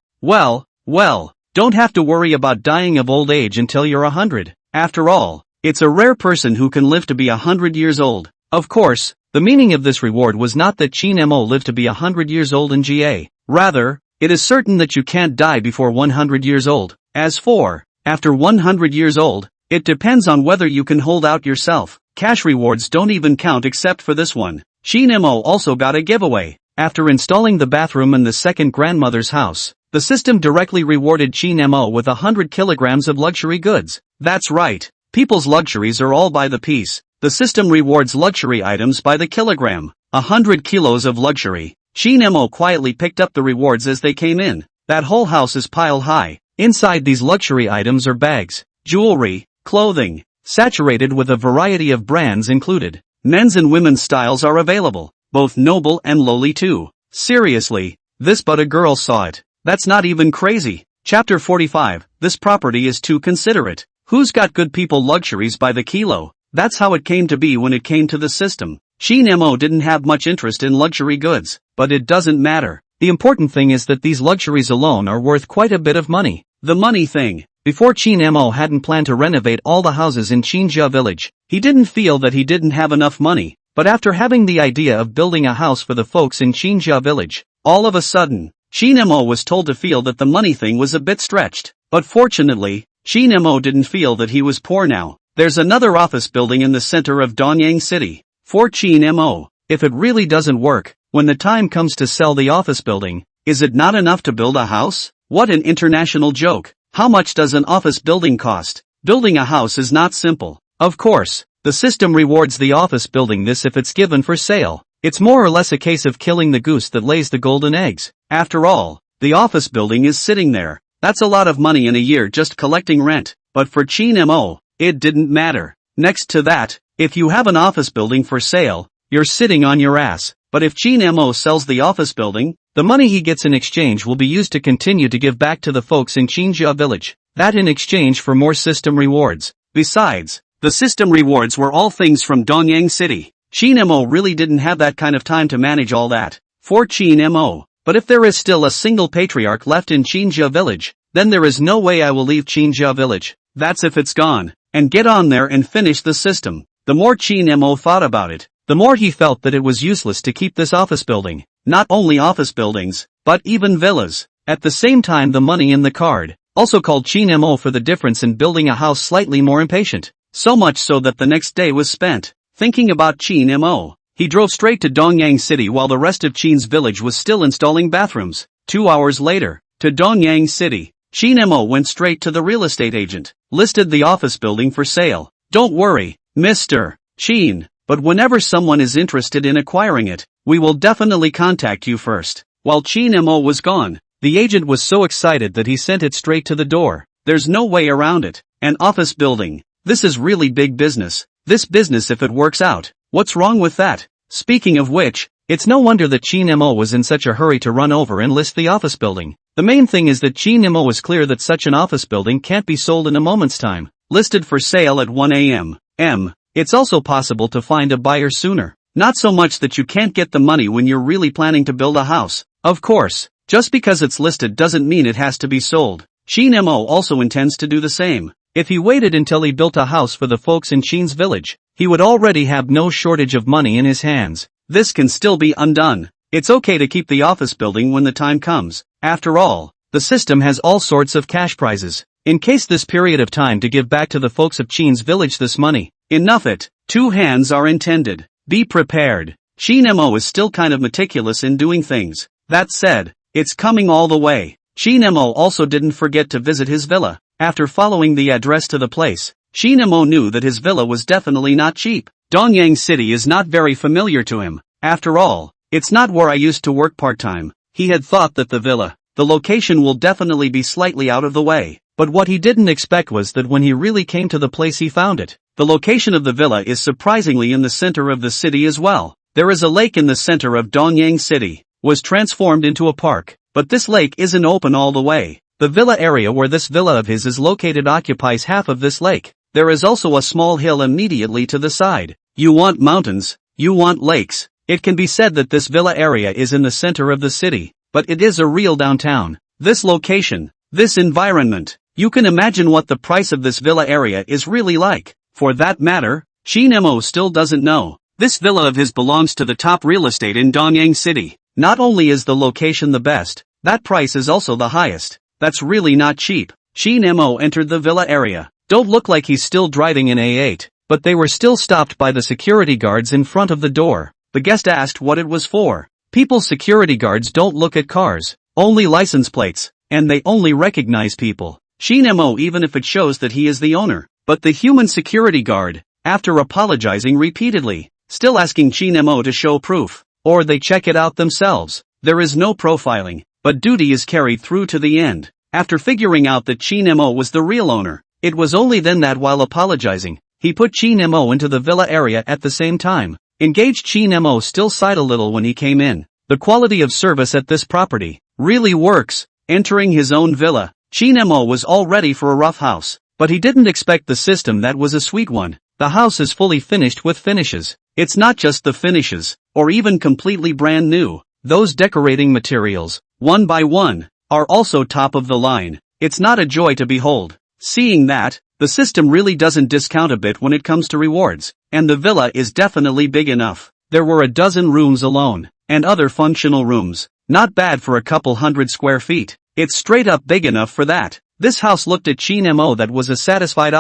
don't have to worry about dying of old age until you're 100. After all, it's a rare person who can live to be 100 years old. Of course, the meaning of this reward was not that Chin Mo lived to be 100 years old in GA. Rather, it is certain that you can't die before 100 years old. As for, after 100 years old, it depends on whether you can hold out yourself. Cash rewards don't even count except for this one. Chin Mo also got a giveaway. After installing the bathroom in the second grandmother's house, the system directly rewarded Chin Mo with 100 kilograms of luxury goods. That's right. People's luxuries are all by the piece. The system rewards luxury items by the kilogram. 100 kilos of luxury. Chin Mo quietly picked up the rewards as they came in. That whole house is pile high. Inside these luxury items are bags, jewelry, clothing, saturated with a variety of brands included. Men's and women's styles are available, both noble and lowly too. Seriously, this but a girl saw it. That's not even crazy. Chapter 45, this property is too considerate. Who's got good people luxuries by the kilo? That's how it came to be when it came to the system. Chin Mo didn't have much interest in luxury goods, but it doesn't matter. The important thing is that these luxuries alone are worth quite a bit of money. The money thing. Before Chin Mo hadn't planned to renovate all the houses in Chinjia village. He didn't feel that he didn't have enough money, but after having the idea of building a house for the folks in Chinjia village, all of a sudden, Chin Mo was told to feel that the money thing was a bit stretched. But fortunately, Chin Mo didn't feel that he was poor now. There's another office building in the center of Donyang City. For Chin Mo, if it really doesn't work, when the time comes to sell the office building, is it not enough to build a house? What an international joke. How much does an office building cost? Building a house is not simple. Of course, the system rewards the office building this if it's given for sale. It's more or less a case of killing the goose that lays the golden eggs. After all, the office building is sitting there. That's a lot of money in a year just collecting rent. But for Chin Mo, it didn't matter. Next to that, if you have an office building for sale, you're sitting on your ass. But if Chin Mo sells the office building, the money he gets in exchange will be used to continue to give back to the folks in Chinjia village. That in exchange for more system rewards. Besides, the system rewards were all things from Dongyang City. Chin Mo really didn't have that kind of time to manage all that. For Chin Mo. But if there is still a single patriarch left in Chinjia village, then there is no way I will leave Chinjia village. That's if it's gone. And get on there and finish the system. The more Chin Mo thought about it, the more he felt that it was useless to keep this office building. Not only office buildings, but even villas. At the same time, the money in the card, also called Chin Mo for the difference in building a house, slightly more impatient. So much so that the next day was spent thinking about Chin Mo. He drove straight to Dongyang City while the rest of Chin's village was still installing bathrooms. 2 hours later, to Dongyang City, Chin Mo went straight to the real estate agent, listed the office building for sale. Don't worry, Mr. Chin, but whenever someone is interested in acquiring it, we will definitely contact you first. While Chin Mo was gone, the agent was so excited that he sent it straight to the door. There's no way around it. An office building. This is really big business. This business if it works out. What's wrong with that? Speaking of which, it's no wonder that Chin Mo was in such a hurry to run over and list the office building. The main thing is that Chin Mo was clear that such an office building can't be sold in a moment's time. Listed for sale at 1 a.m. It's also possible to find a buyer sooner. Not so much that you can't get the money when you're really planning to build a house. Of course, just because it's listed doesn't mean it has to be sold. Chin Mo also intends to do the same. If he waited until he built a house for the folks in Chin's village, he would already have no shortage of money in his hands. This can still be undone. It's okay to keep the office building when the time comes. After all, the system has all sorts of cash prizes. In case this period of time to give back to the folks of Chin's village this money. Enough it. 2 hands are intended. Be prepared. Chin Mo is still kind of meticulous in doing things. That said, it's coming all the way. Chin Mo also didn't forget to visit his villa. After following the address to the place, Chin Mo knew that his villa was definitely not cheap. Dongyang City is not very familiar to him. After all, it's not where I used to work part-time. He had thought that the location will definitely be slightly out of the way. But what he didn't expect was that when he really came to the place he found it. The location of the villa is surprisingly in the center of the city as well. There is a lake in the center of Dongyang City. Was transformed into a park. But this lake isn't open all the way. The villa area where this villa of his is located occupies half of this lake. There is also a small hill immediately to the side. You want mountains, you want lakes. It can be said that this villa area is in the center of the city, but it is a real downtown. This location, this environment, you can imagine what the price of this villa area is really like. For that matter, Chin Mo still doesn't know. This villa of his belongs to the top real estate in Dongyang City. Not only is the location the best, that price is also the highest. That's really not cheap. Chin Mo entered the villa area. Don't look like he's still driving an A8, but they were still stopped by the security guards in front of the door. The guest asked what it was for. People's security guards don't look at cars, only license plates, and they only recognize people. Chin Mo even if it shows that he is the owner. But the human security guard, after apologizing repeatedly, still asking Chin Mo to show proof, or they check it out themselves. There is no profiling. But duty is carried through to the end. After figuring out that Chin Mo was the real owner, it was only then that while apologizing, he put Chin Mo into the villa area at the same time. Engaged Chin Mo still sighed a little when he came in. The quality of service at this property really works. Entering his own villa, Chin Mo was all ready for a rough house. But he didn't expect the system that was a sweet one. The house is fully finished with finishes. It's not just the finishes, or even completely brand new. Those decorating materials, one by one, are also top of the line. It's not a joy to behold. Seeing that, the system really doesn't discount a bit when it comes to rewards, and the villa is definitely big enough. There were a dozen rooms alone, and other functional rooms. Not bad for a couple hundred square feet. It's straight up big enough for that. This house looked at Chin Mo that was a satisfied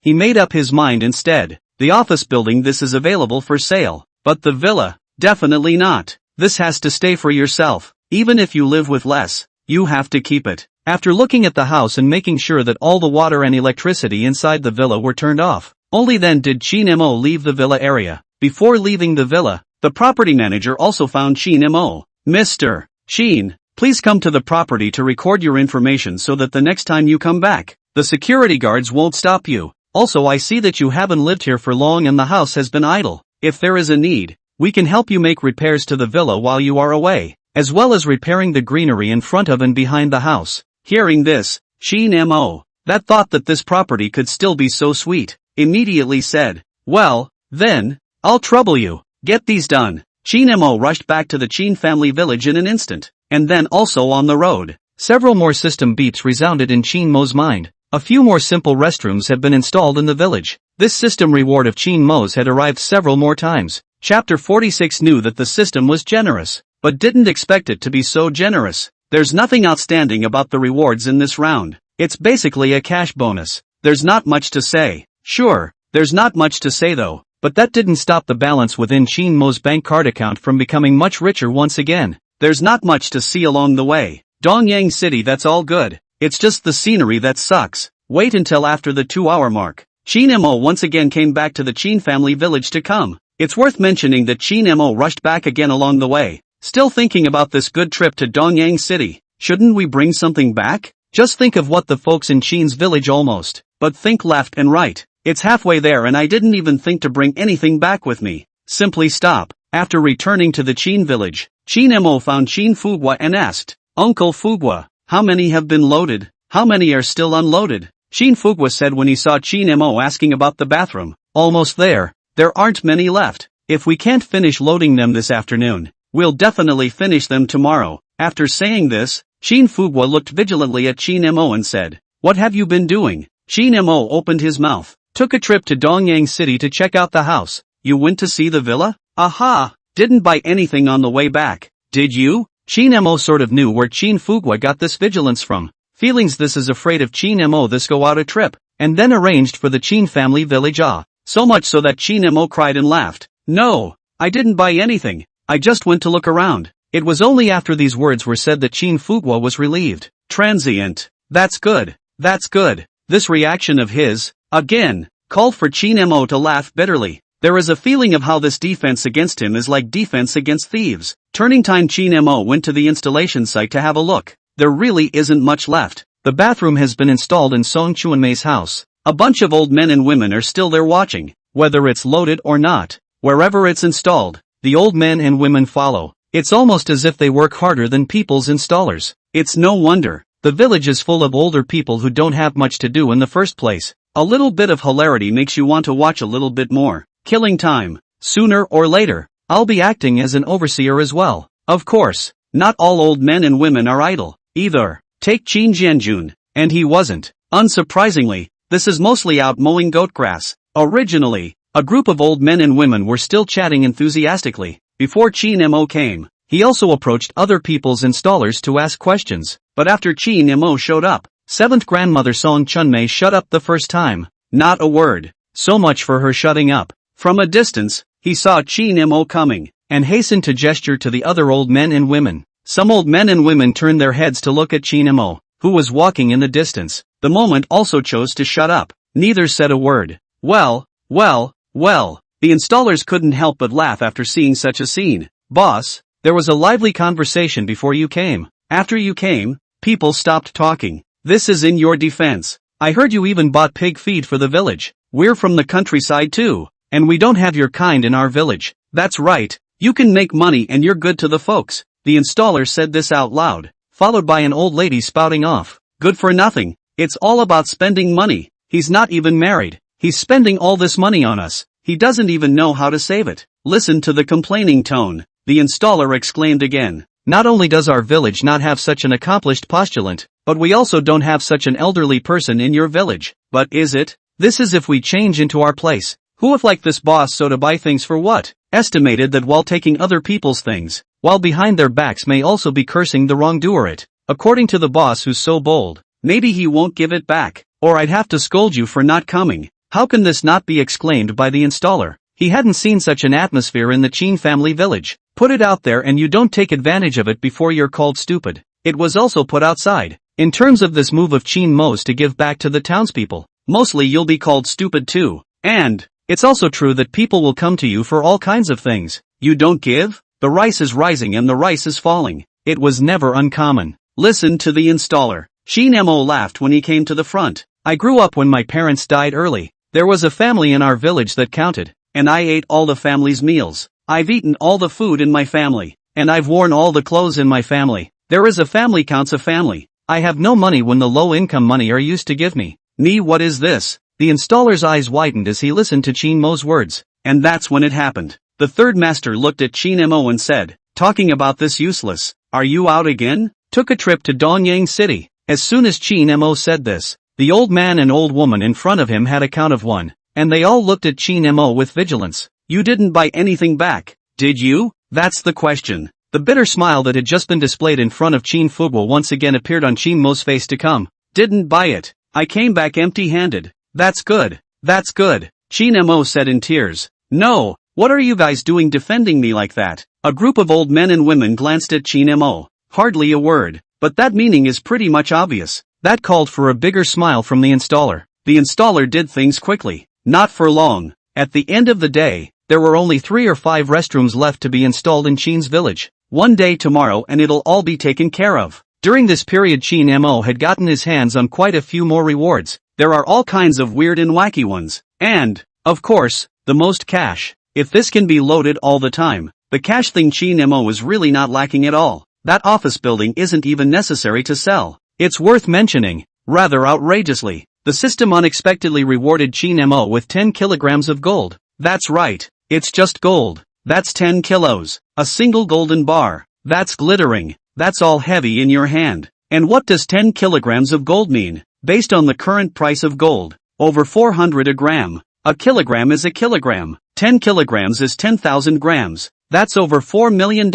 He made up his mind instead. The office building this is available for sale, but the villa, definitely not. this has to stay for yourself. Even if you live with less, you have to keep it. After looking at the house and making sure that all the water and electricity inside the villa were turned off, only then did Chin Mo leave the villa area. Before leaving the villa, the property manager also found Chin Mo. Mr. Chin, please come to the property to record your information so that the next time you come back, the security guards won't stop you. Also, I see that you haven't lived here for long and the house has been idle. If there is a need, we can help you make repairs to the villa while you are away, as well as repairing the greenery in front of and behind the house. Hearing this, Chin Mo, that thought that this property could still be so sweet, immediately said, well, then, I'll trouble you. Get these done. Chin Mo rushed back to the Chin family village in an instant, and then also on the road. Several more system beeps resounded in Chin Mo's mind. A few more simple restrooms had been installed in the village. This system reward of Chin Mo's had arrived several more times. Chapter 46 knew that the system was generous, but didn't expect it to be so generous. There's nothing outstanding about the rewards in this round. It's basically a cash bonus. There's not much to say. Sure, there's not much to say though, but that didn't stop the balance within Chin Mo's bank card account from becoming much richer once again. There's not much to see along the way. Dongyang City, that's all good. It's just the scenery that sucks. Wait until after the 2-hour mark. Chin Mo once again came back to the Chin family village to come. It's worth mentioning that Chin Mo rushed back again along the way. Still thinking about this good trip to Dongyang City. Shouldn't we bring something back? Just think of what the folks in Chin's village almost. But think left and right. It's halfway there and I didn't even think to bring anything back with me. Simply stop. After returning to the Chin village, Chin Mo found Chin Fugwa and asked, Uncle Fugwa, how many have been loaded? How many are still unloaded? Chin Fugwa said when he saw Chin Mo asking about the bathroom. Almost there. There aren't many left. If we can't finish loading them this afternoon, we'll definitely finish them tomorrow. After saying this, Chin Fugwa looked vigilantly at Chin Mo and said, what have you been doing? Chin Mo opened his mouth. Took a trip to Dongyang City to check out the house. You went to see the villa? Aha! Didn't buy anything on the way back. Did you? Chin Mo sort of knew where Chin Fugwa got this vigilance from. Feelings this is afraid of Chin Mo this go out a trip, and then arranged for the Chin family village so much so that Chin Mo cried and laughed. No, I didn't buy anything. I just went to look around. It was only after these words were said that Chin Fugwa was relieved. Transient. That's good. That's good. This reaction of his, again, called for Chin Mo to laugh bitterly. There is a feeling of how this defense against him is like defense against thieves. Turning time, Chin Mo went to the installation site to have a look. There really isn't much left. The bathroom has been installed in Song Chuanmei's house. A bunch of old men and women are still there watching, whether it's loaded or not. Wherever it's installed, the old men and women follow. It's almost as if they work harder than people's installers. It's no wonder. The village is full of older people who don't have much to do in the first place. A little bit of hilarity makes you want to watch a little bit more. Killing time. Sooner or later, I'll be acting as an overseer as well. Of course, not all old men and women are idle, either. Take Qin Jianjun, and he wasn't. Unsurprisingly, this is mostly out mowing goat grass. Originally, a group of old men and women were still chatting enthusiastically. Before Chin Mo came, he also approached other people's installers to ask questions. But after Chin Mo showed up, 7th grandmother Song Chunmei shut up the first time. Not a word. So much for her shutting up. From a distance, he saw Chin Mo coming, and hastened to gesture to the other old men and women. Some old men and women turned their heads to look at Chin Mo, who was walking in the distance. The moment also chose to shut up. Neither said a word. Well, the installers couldn't help but laugh after seeing such a scene. Boss, there was a lively conversation before you came. After you came, people stopped talking. This is in your defense. I heard you even bought pig feed for the village. We're from the countryside too, and we don't have your kind in our village. That's right, you can make money and you're good to the folks. The installer said this out loud, followed by an old lady spouting off. Good for nothing. It's all about spending money. He's not even married. He's spending all this money on us. He doesn't even know how to save it. Listen to the complaining tone. The installer exclaimed again. Not only does our village not have such an accomplished postulant, but we also don't have such an elderly person in your village. But is it? This is if we change into our place. Who if like this boss so to buy things for what? Estimated that while taking other people's things, while behind their backs may also be cursing the wrongdoer it. According to the boss who's so bold, maybe he won't give it back, or I'd have to scold you for not coming. How can this not be exclaimed by the installer? He hadn't seen such an atmosphere in the Chin family village. Put it out there and you don't take advantage of it before you're called stupid. It was also put outside. In terms of this move of Chin Mo's to give back to the townspeople, mostly you'll be called stupid too. And it's also true that people will come to you for all kinds of things. You don't give? The rice is rising and the rice is falling. It was never uncommon. Listen to the installer. Chin Mo laughed when he came to the front. I grew up when my parents died early. There was a family in our village that counted, and I ate all the family's meals. I've eaten all the food in my family, and I've worn all the clothes in my family. There is a family counts a family. I have no money when the low-income money are used to give me. What is this? The installer's eyes widened as he listened to Chin Mo's words, and that's when it happened. The third master looked at Chin Mo and said, talking about this useless, are you out again? Took a trip to Donyang City. As soon as Chin Mo said this, the old man and old woman in front of him had a count of 1, and they all looked at Chin Mo with vigilance. You didn't buy anything back, did you? That's the question. The bitter smile that had just been displayed in front of Chin Fugwo once again appeared on Chin Mo's face to come. Didn't buy it. I came back empty-handed. That's good. That's good. Chin Mo said in tears. No, what are you guys doing defending me like that? A group of old men and women glanced at Chin Mo. Hardly a word, but that meaning is pretty much obvious. That called for a bigger smile from the installer. The installer did things quickly. Not for long. At the end of the day, there were only 3 or 5 restrooms left to be installed in Chin's village. One day tomorrow and it'll all be taken care of. During this period Chin Mo had gotten his hands on quite a few more rewards. There are all kinds of weird and wacky ones. And, of course, the most cash. If this can be loaded all the time, the cash thing Chin Mo is really not lacking at all. That office building isn't even necessary to sell. It's worth mentioning, rather outrageously, the system unexpectedly rewarded Chin Mo with 10 kilograms of gold. That's right, it's just gold. That's 10 kilos. A single golden bar. That's glittering. That's all heavy in your hand. And what does 10 kilograms of gold mean? Based on the current price of gold, over 400 a gram. A kilogram is a kilogram. 10 kilograms is 10,000 grams. That's over $4 million.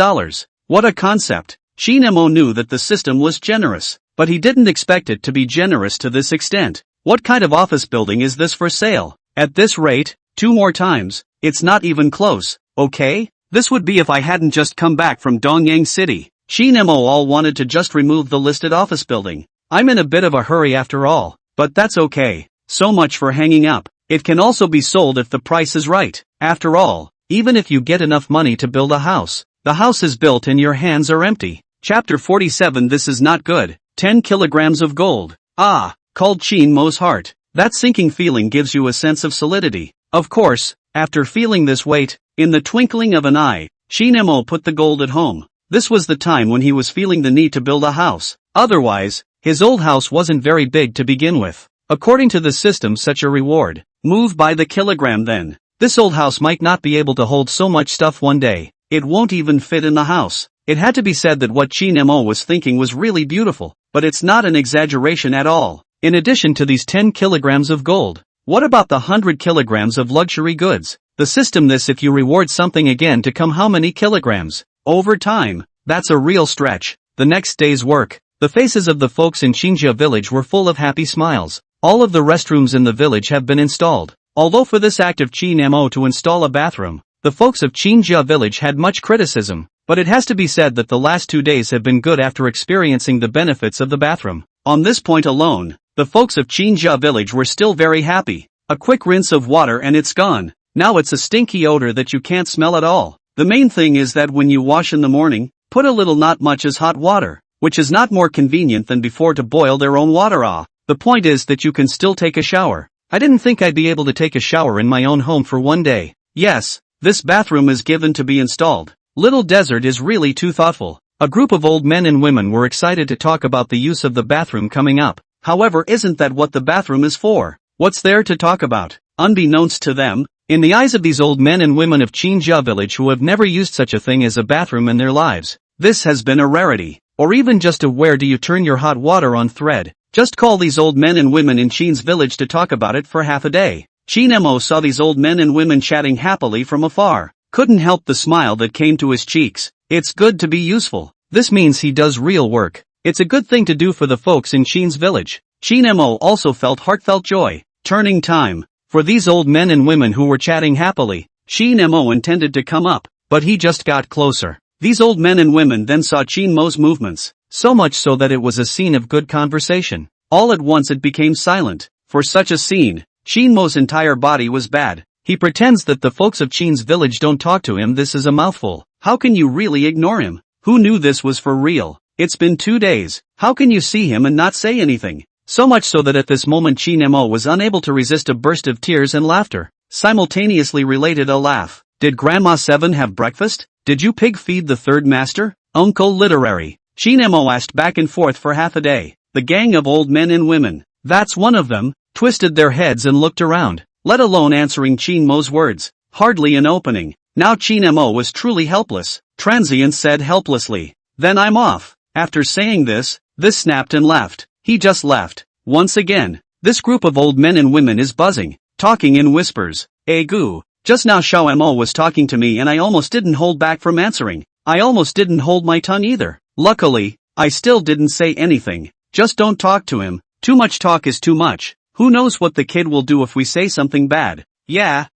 What a concept. Chin Mo knew that the system was generous, but he didn't expect it to be generous to this extent. What kind of office building is this for sale? At this rate, 2 more times, it's not even close, okay? This would be if I hadn't just come back from Donyang City. Chin Mo all wanted to just remove the listed office building. I'm in a bit of a hurry after all, but that's okay. So much for hanging up. It can also be sold if the price is right. After all, even if you get enough money to build a house, the house is built and your hands are empty. Chapter 47. This is not good. 10 kilograms of gold. Ah, called Chin Mo's heart. That sinking feeling gives you a sense of solidity. Of course, after feeling this weight, in the twinkling of an eye, Chin Mo put the gold at home. This was the time when he was feeling the need to build a house. Otherwise, his old house wasn't very big to begin with. According to the system, such a reward, move by the kilogram then. This old house might not be able to hold so much stuff one day. It won't even fit in the house. It had to be said that what Chin Mo was thinking was really beautiful, but it's not an exaggeration at all. In addition to these 10 kilograms of gold, what about the 100 kilograms of luxury goods? The system this if you reward something again to come how many kilograms? Over time, that's a real stretch. The next day's work. The faces of the folks in Chinjia village were full of happy smiles. All of the restrooms in the village have been installed. Although for this act of Chin Mo to install a bathroom, the folks of Chinjia village had much criticism. But it has to be said that the last 2 days have been good after experiencing the benefits of the bathroom. On this point alone, the folks of Chinjia village were still very happy. A quick rinse of water and it's gone. Now it's a stinky odor that you can't smell at all. The main thing is that when you wash in the morning, put a little not much as hot water, which is not more convenient than before to boil their own water. The point is that you can still take a shower. I didn't think I'd be able to take a shower in my own home for one day. Yes, this bathroom is given to be installed. Little Desert is really too thoughtful. A group of old men and women were excited to talk about the use of the bathroom coming up. However, isn't that what the bathroom is for? What's there to talk about? Unbeknownst to them, in the eyes of these old men and women of Chinjia village who have never used such a thing as a bathroom in their lives, this has been a rarity. Or even just a where do you turn your hot water on thread. Just call these old men and women in Chin's village to talk about it for half a day. Chin Mo saw these old men and women chatting happily from afar. Couldn't help the smile that came to his cheeks. It's good to be useful. This means he does real work. It's a good thing to do for the folks in Chin's village. Chin Mo also felt heartfelt joy. Turning time. For these old men and women who were chatting happily, Chin Mo intended to come up, but he just got closer. These old men and women then saw Chin Mo's movements, so much so that it was a scene of good conversation. All at once it became silent. For such a scene, Chin Mo's entire body was bad. He pretends that the folks of Chin's village don't talk to him. This is a mouthful. How can you really ignore him? Who knew this was for real? It's been 2 days. How can you see him and not say anything? So much so that at this moment Chin Mo was unable to resist a burst of tears and laughter. Simultaneously related a laugh. Did Grandma Seven have breakfast? Did you pig feed the third master? Uncle Literary. Chin Mo asked back and forth for half a day. The gang of old men and women, that's one of them, twisted their heads and looked around, let alone answering Chin Mo's words. Hardly an opening. Now Chin Mo was truly helpless. Transient said helplessly, "Then I'm off." After saying this snapped and left. He just left. Once again, this group of old men and women is buzzing, talking in whispers. Goo. Just now Xiao Mo was talking to me and I almost didn't hold back from answering. I almost didn't hold my tongue either. Luckily, I still didn't say anything. Just don't talk to him. Too much talk is too much. Who knows what the kid will do if we say something bad. Yeah.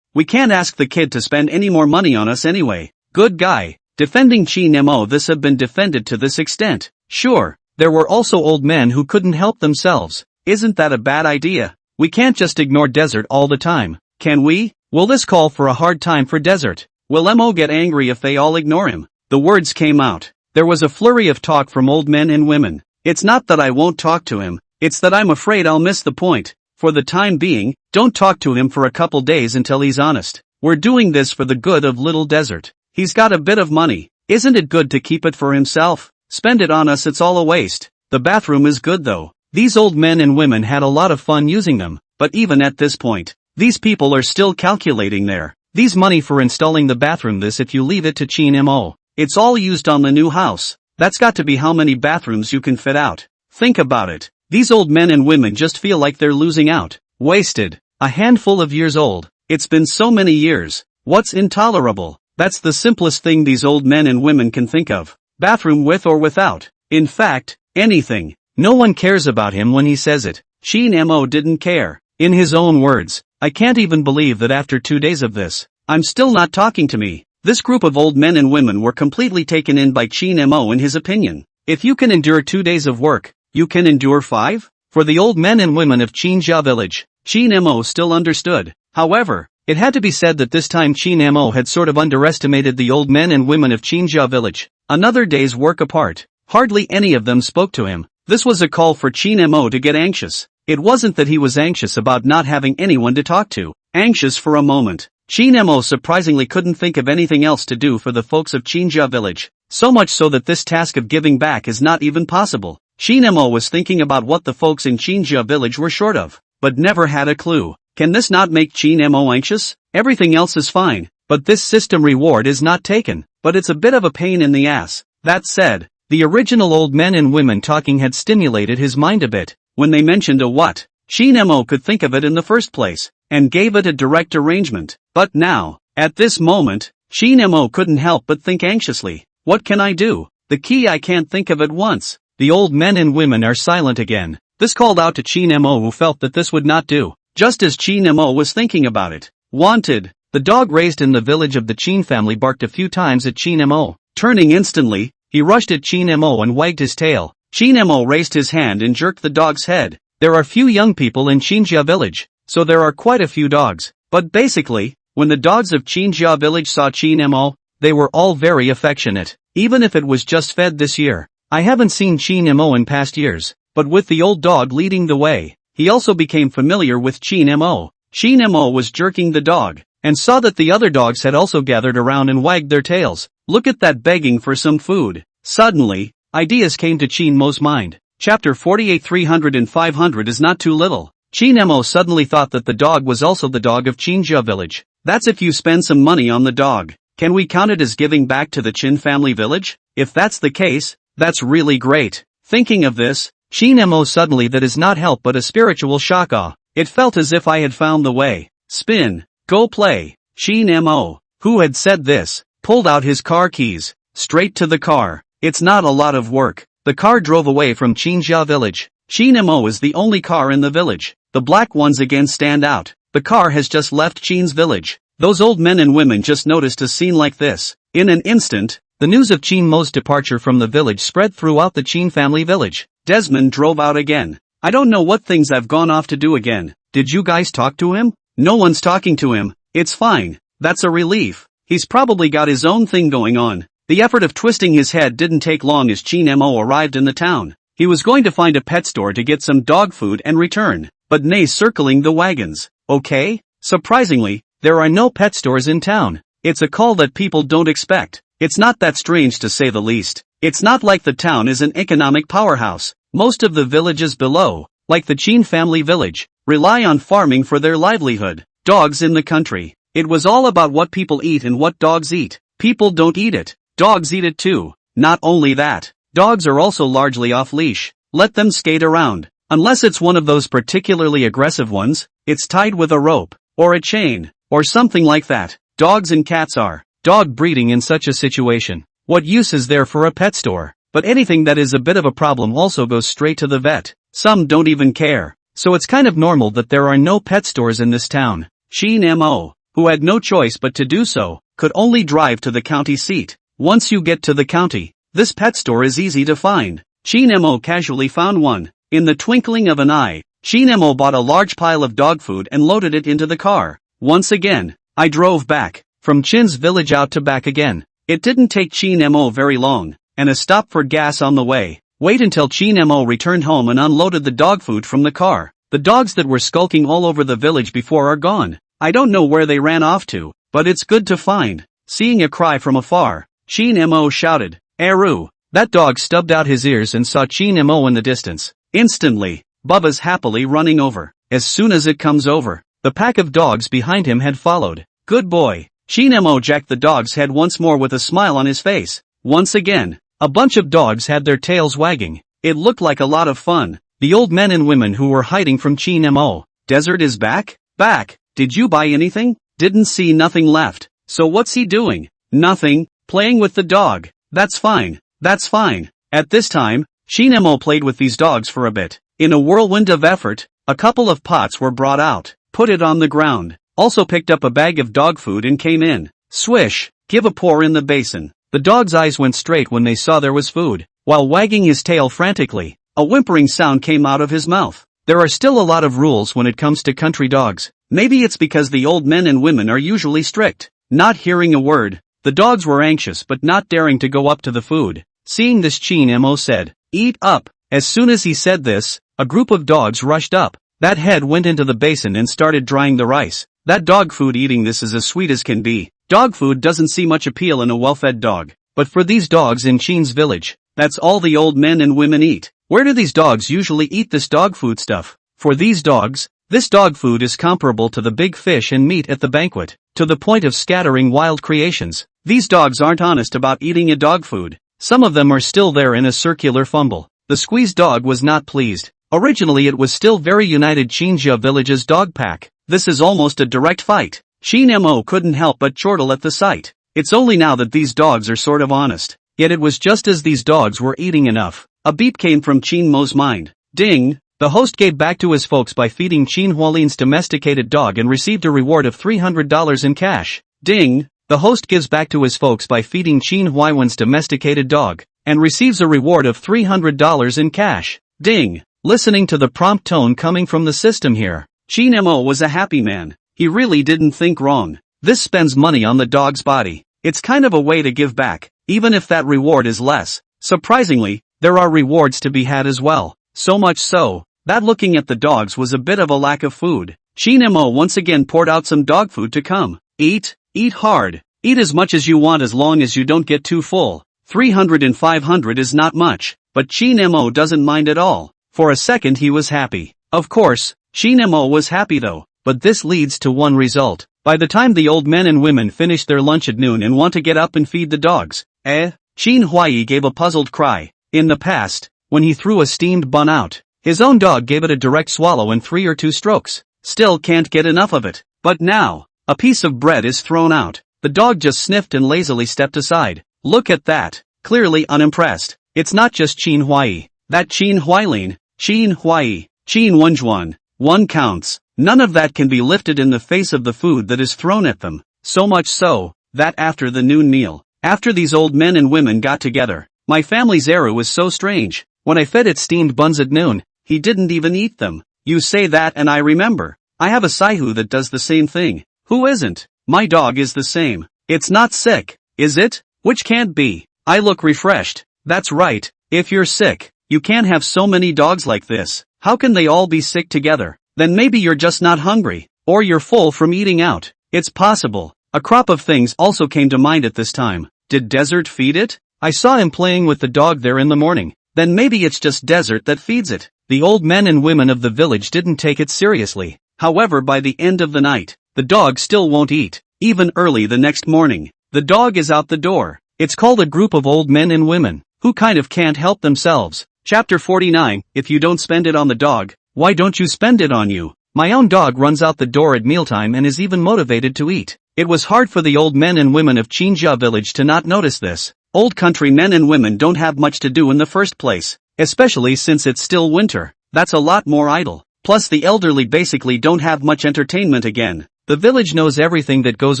We can't ask the kid to spend any more money on us anyway. Good guy. Defending Chin Mo. This have been defended to this extent. Sure, there were also old men who couldn't help themselves. Isn't that a bad idea? We can't just ignore Desert all the time, can we? Will this call for a hard time for Desert? Will Mo get angry if they all ignore him? The words came out. There was a flurry of talk from old men and women. It's not that I won't talk to him, it's that I'm afraid I'll miss the point. For the time being, don't talk to him for a couple days until he's honest. We're doing this for the good of little Desert. He's got a bit of money. Isn't it good to keep it for himself? Spend it on us, it's all a waste. The bathroom is good though. These old men and women had a lot of fun using them, but even at this point, these people are still calculating these money for installing the bathroom. This if you leave it to Chin Mo. It's all used on the new house. That's got to be how many bathrooms you can fit out. Think about it. These old men and women just feel like they're losing out. Wasted. A handful of years old. It's been so many years. What's intolerable? That's the simplest thing these old men and women can think of. Bathroom with or without. In fact, anything. No one cares about him when he says it. Chin Mo didn't care. In his own words, I can't even believe that after 2 days of this, I'm still not talking to me. This group of old men and women were completely taken in by Chin Mo in his opinion. If you can endure 2 days of work, you can endure 5? For the old men and women of Chinjia village, Chin Mo still understood. However, it had to be said that this time Chin Mo had sort of underestimated the old men and women of Chinjia village. Another day's work apart, hardly any of them spoke to him. This was a call for Chin Mo to get anxious. It wasn't that he was anxious about not having anyone to talk to. Anxious for a moment. Chin Mo surprisingly couldn't think of anything else to do for the folks of Chinjia village. So much so that this task of giving back is not even possible. Chin Mo was thinking about what the folks in Chinjia village were short of, but never had a clue. Can this not make Chin Mo anxious? Everything else is fine, but this system reward is not taken, but it's a bit of a pain in the ass. That said, the original old men and women talking had stimulated his mind a bit. When they mentioned a what, Chin Mo could think of it in the first place, and gave it a direct arrangement. But now, at this moment, Chin Mo couldn't help but think anxiously. What can I do? The key I can't think of at once. The old men and women are silent again. This called out to Chin Mo, who felt that this would not do. Just as Chin Mo was thinking about it. Wanted. The dog raised in the village of the Chin family barked a few times at Chin Mo. Turning instantly, he rushed at Chin Mo and wagged his tail. Chin Mo raised his hand and jerked the dog's head. There are few young people in Chinjia village, so there are quite a few dogs. But basically, when the dogs of Chinjia village saw Chin Mo, they were all very affectionate. Even if it was just fed this year. I haven't seen Chin Mo in past years, but with the old dog leading the way, he also became familiar with Chin Mo. Chin Mo was jerking the dog, and saw that the other dogs had also gathered around and wagged their tails. Look at that, begging for some food. Suddenly, ideas came to Chin Mo's mind. Chapter 48. 300 and 500 is not too little. Chin Mo suddenly thought that the dog was also the dog of Chinjia village. That's if you spend some money on the dog. Can we count it as giving back to the Chin family village? If that's the case, that's really great. Thinking of this, Chin Mo suddenly that is not help but a spiritual shock. It felt as if I had found the way. Spin. Go play. Chin Mo, who had said this, pulled out his car keys. Straight to the car. It's not a lot of work. The car drove away from Chinjia village. Chin Mo is the only car in the village. The black ones again stand out. The car has just left Chin's village. Those old men and women just noticed a scene like this. In an instant, the news of Chin Mo's departure from the village spread throughout the Chin family village. Desmond drove out again. I don't know what things I've gone off to do again. Did you guys talk to him? No one's talking to him. It's fine. That's a relief. He's probably got his own thing going on. The effort of twisting his head didn't take long as Chin Mo arrived in the town. He was going to find a pet store to get some dog food and return, but Nay's circling the wagons. Okay? Surprisingly, there are no pet stores in town. It's a call that people don't expect. It's not that strange to say the least. It's not like the town is an economic powerhouse. Most of the villages below, like the Chin family village, rely on farming for their livelihood. Dogs in the country. It was all about what people eat and what dogs eat. People don't eat it. Dogs eat it too. Not only that, dogs are also largely off-leash. Let them skate around. Unless it's one of those particularly aggressive ones, it's tied with a rope, or a chain, or something like that. Dogs and cats are dog breeding in such a situation. What use is there for a pet store? But anything that is a bit of a problem also goes straight to the vet. Some don't even care. So it's kind of normal that there are no pet stores in this town. Chin Mo, who had no choice but to do so, could only drive to the county seat. Once you get to the county, this pet store is easy to find. Chin Mo casually found one. In the twinkling of an eye, Chin Mo bought a large pile of dog food and loaded it into the car. Once again, I drove back, from Chin's village out to back again. It didn't take Chin Mo very long, and a stop for gas on the way. Wait until Chin Mo returned home and unloaded the dog food from the car. The dogs that were skulking all over the village before are gone. I don't know where they ran off to, but it's good to find. Seeing a cry from afar, Chin Mo shouted, "Eru!" That dog stubbed out his ears and saw Chin Mo in the distance. Instantly, Bubba's happily running over. As soon as it comes over, the pack of dogs behind him had followed. Good boy. Chin Mo jacked the dog's head once more with a smile on his face. Once again, a bunch of dogs had their tails wagging. It looked like a lot of fun. The old men and women who were hiding from Chin Mo. Desert is back? Back. Did you buy anything? Didn't see nothing left. So what's he doing? Nothing. Playing with the dog. That's fine. That's fine. At this time, Chin Mo played with these dogs for a bit. In a whirlwind of effort, a couple of pots were brought out. Put it on the ground. Also picked up a bag of dog food and came in. Swish. Give a pour in the basin. The dog's eyes went straight when they saw there was food. While wagging his tail frantically, a whimpering sound came out of his mouth. There are still a lot of rules when it comes to country dogs. Maybe it's because the old men and women are usually strict. Not hearing a word, the dogs were anxious but not daring to go up to the food. Seeing this, Chin Mo said, "Eat up." As soon as he said this, a group of dogs rushed up. That head went into the basin and started drying the rice. That dog food, eating this is as sweet as can be. Dog food doesn't see much appeal in a well-fed dog. But for these dogs in Chin's village, that's all the old men and women eat. Where do these dogs usually eat this dog food stuff? For these dogs, this dog food is comparable to the big fish and meat at the banquet, to the point of scattering wild creations. These dogs aren't honest about eating a dog food. Some of them are still there in a circular fumble. The squeezed dog was not pleased. Originally it was still very united Chinja village's dog pack. This is almost a direct fight. Chin Mo couldn't help but chortle at the sight. It's only now that these dogs are sort of honest. Yet it was just as these dogs were eating enough. A beep came from Chin Mo's mind. Ding! The host gave back to his folks by feeding Chin Hualin's domesticated dog and received a reward of $300 in cash. Ding! The host gives back to his folks by feeding Chin Hualin's domesticated dog, and receives a reward of $300 in cash. Ding! Listening to the prompt tone coming from the system here, Chin Mo was a happy man. He really didn't think wrong. This spends money on the dog's body. It's kind of a way to give back, even if that reward is less. Surprisingly, there are rewards to be had as well. So much so, that looking at the dogs was a bit of a lack of food. Chin Mo once again poured out some dog food to come. Eat hard. Eat as much as you want as long as you don't get too full. 300 and 500 is not much, but Chin Mo doesn't mind at all. For a second he was happy. Of course, Chin Mo was happy though, but this leads to one result. By the time the old men and women finish their lunch at noon and want to get up and feed the dogs, Chin Huai gave a puzzled cry. In the past, when he threw a steamed bun out, his own dog gave it a direct swallow in 3 or 2 strokes. Still can't get enough of it. But now, a piece of bread is thrown out. The dog just sniffed and lazily stepped aside. Look at that. Clearly unimpressed. It's not just Chin Huai. That Chin Huailin. Chin Huai. Chin Wenjuan. One counts. None of that can be lifted in the face of the food that is thrown at them, so much so, that after the noon meal, after these old men and women got together, my family's era was so strange. When I fed it steamed buns at noon, he didn't even eat them. You say that and I remember. I have a Saihu that does the same thing. Who isn't? My dog is the same. It's not sick, is it? Which can't be. I look refreshed. That's right. If you're sick, you can't have so many dogs like this. How can they all be sick together? Then maybe you're just not hungry, or you're full from eating out. It's possible. A crop of things also came to mind at this time. Did Desert feed it? I saw him playing with the dog there in the morning. Then maybe it's just Desert that feeds it. The old men and women of the village didn't take it seriously. However, by the end of the night, the dog still won't eat. Even early the next morning, the dog is out the door. It's called a group of old men and women, who kind of can't help themselves. Chapter 49, If you don't spend it on the dog, why don't you spend it on you? My own dog runs out the door at mealtime and is even motivated to eat. It was hard for the old men and women of Chinja village to not notice this. Old country men and women don't have much to do in the first place, especially since it's still winter. That's a lot more idle. Plus the elderly basically don't have much entertainment again. The village knows everything that goes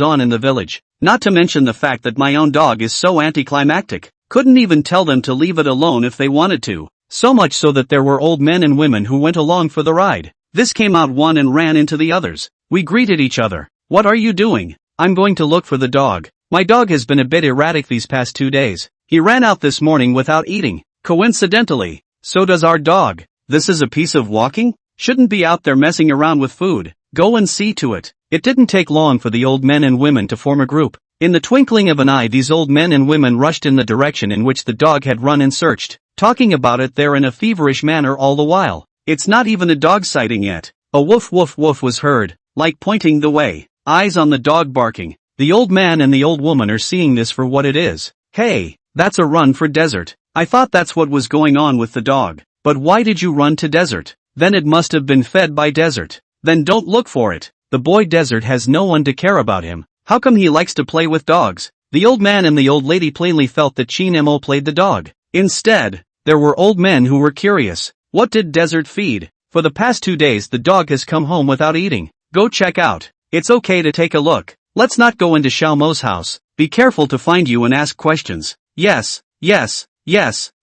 on in the village, not to mention the fact that my own dog is so anticlimactic. Couldn't even tell them to leave it alone if they wanted to. So much so that there were old men and women who went along for the ride. This came out one and ran into the others. We greeted each other. What are you doing? I'm going to look for the dog. My dog has been a bit erratic these past 2 days. He ran out this morning without eating. Coincidentally, so does our dog. This is a piece of walking? Shouldn't be out there messing around with food. Go and see to it. It didn't take long for the old men and women to form a group. In the twinkling of an eye, these old men and women rushed in the direction in which the dog had run and searched, talking about it there in a feverish manner all the while. It's not even a dog sighting yet. A woof woof woof was heard, like pointing the way. Eyes on the dog barking. The old man and the old woman are seeing this for what it is. Hey, that's a run for Desert. I thought that's what was going on with the dog. But why did you run to Desert? Then it must have been fed by Desert. Then don't look for it. The boy Desert has no one to care about him. How come he likes to play with dogs? The old man and the old lady plainly felt that Chin Mo played the dog. Instead, there were old men who were curious. What did Desert feed? For the past 2 days the dog has come home without eating. Go check out. It's okay to take a look. Let's not go into Xiao Mo's house. Be careful to find you and ask questions. Yes,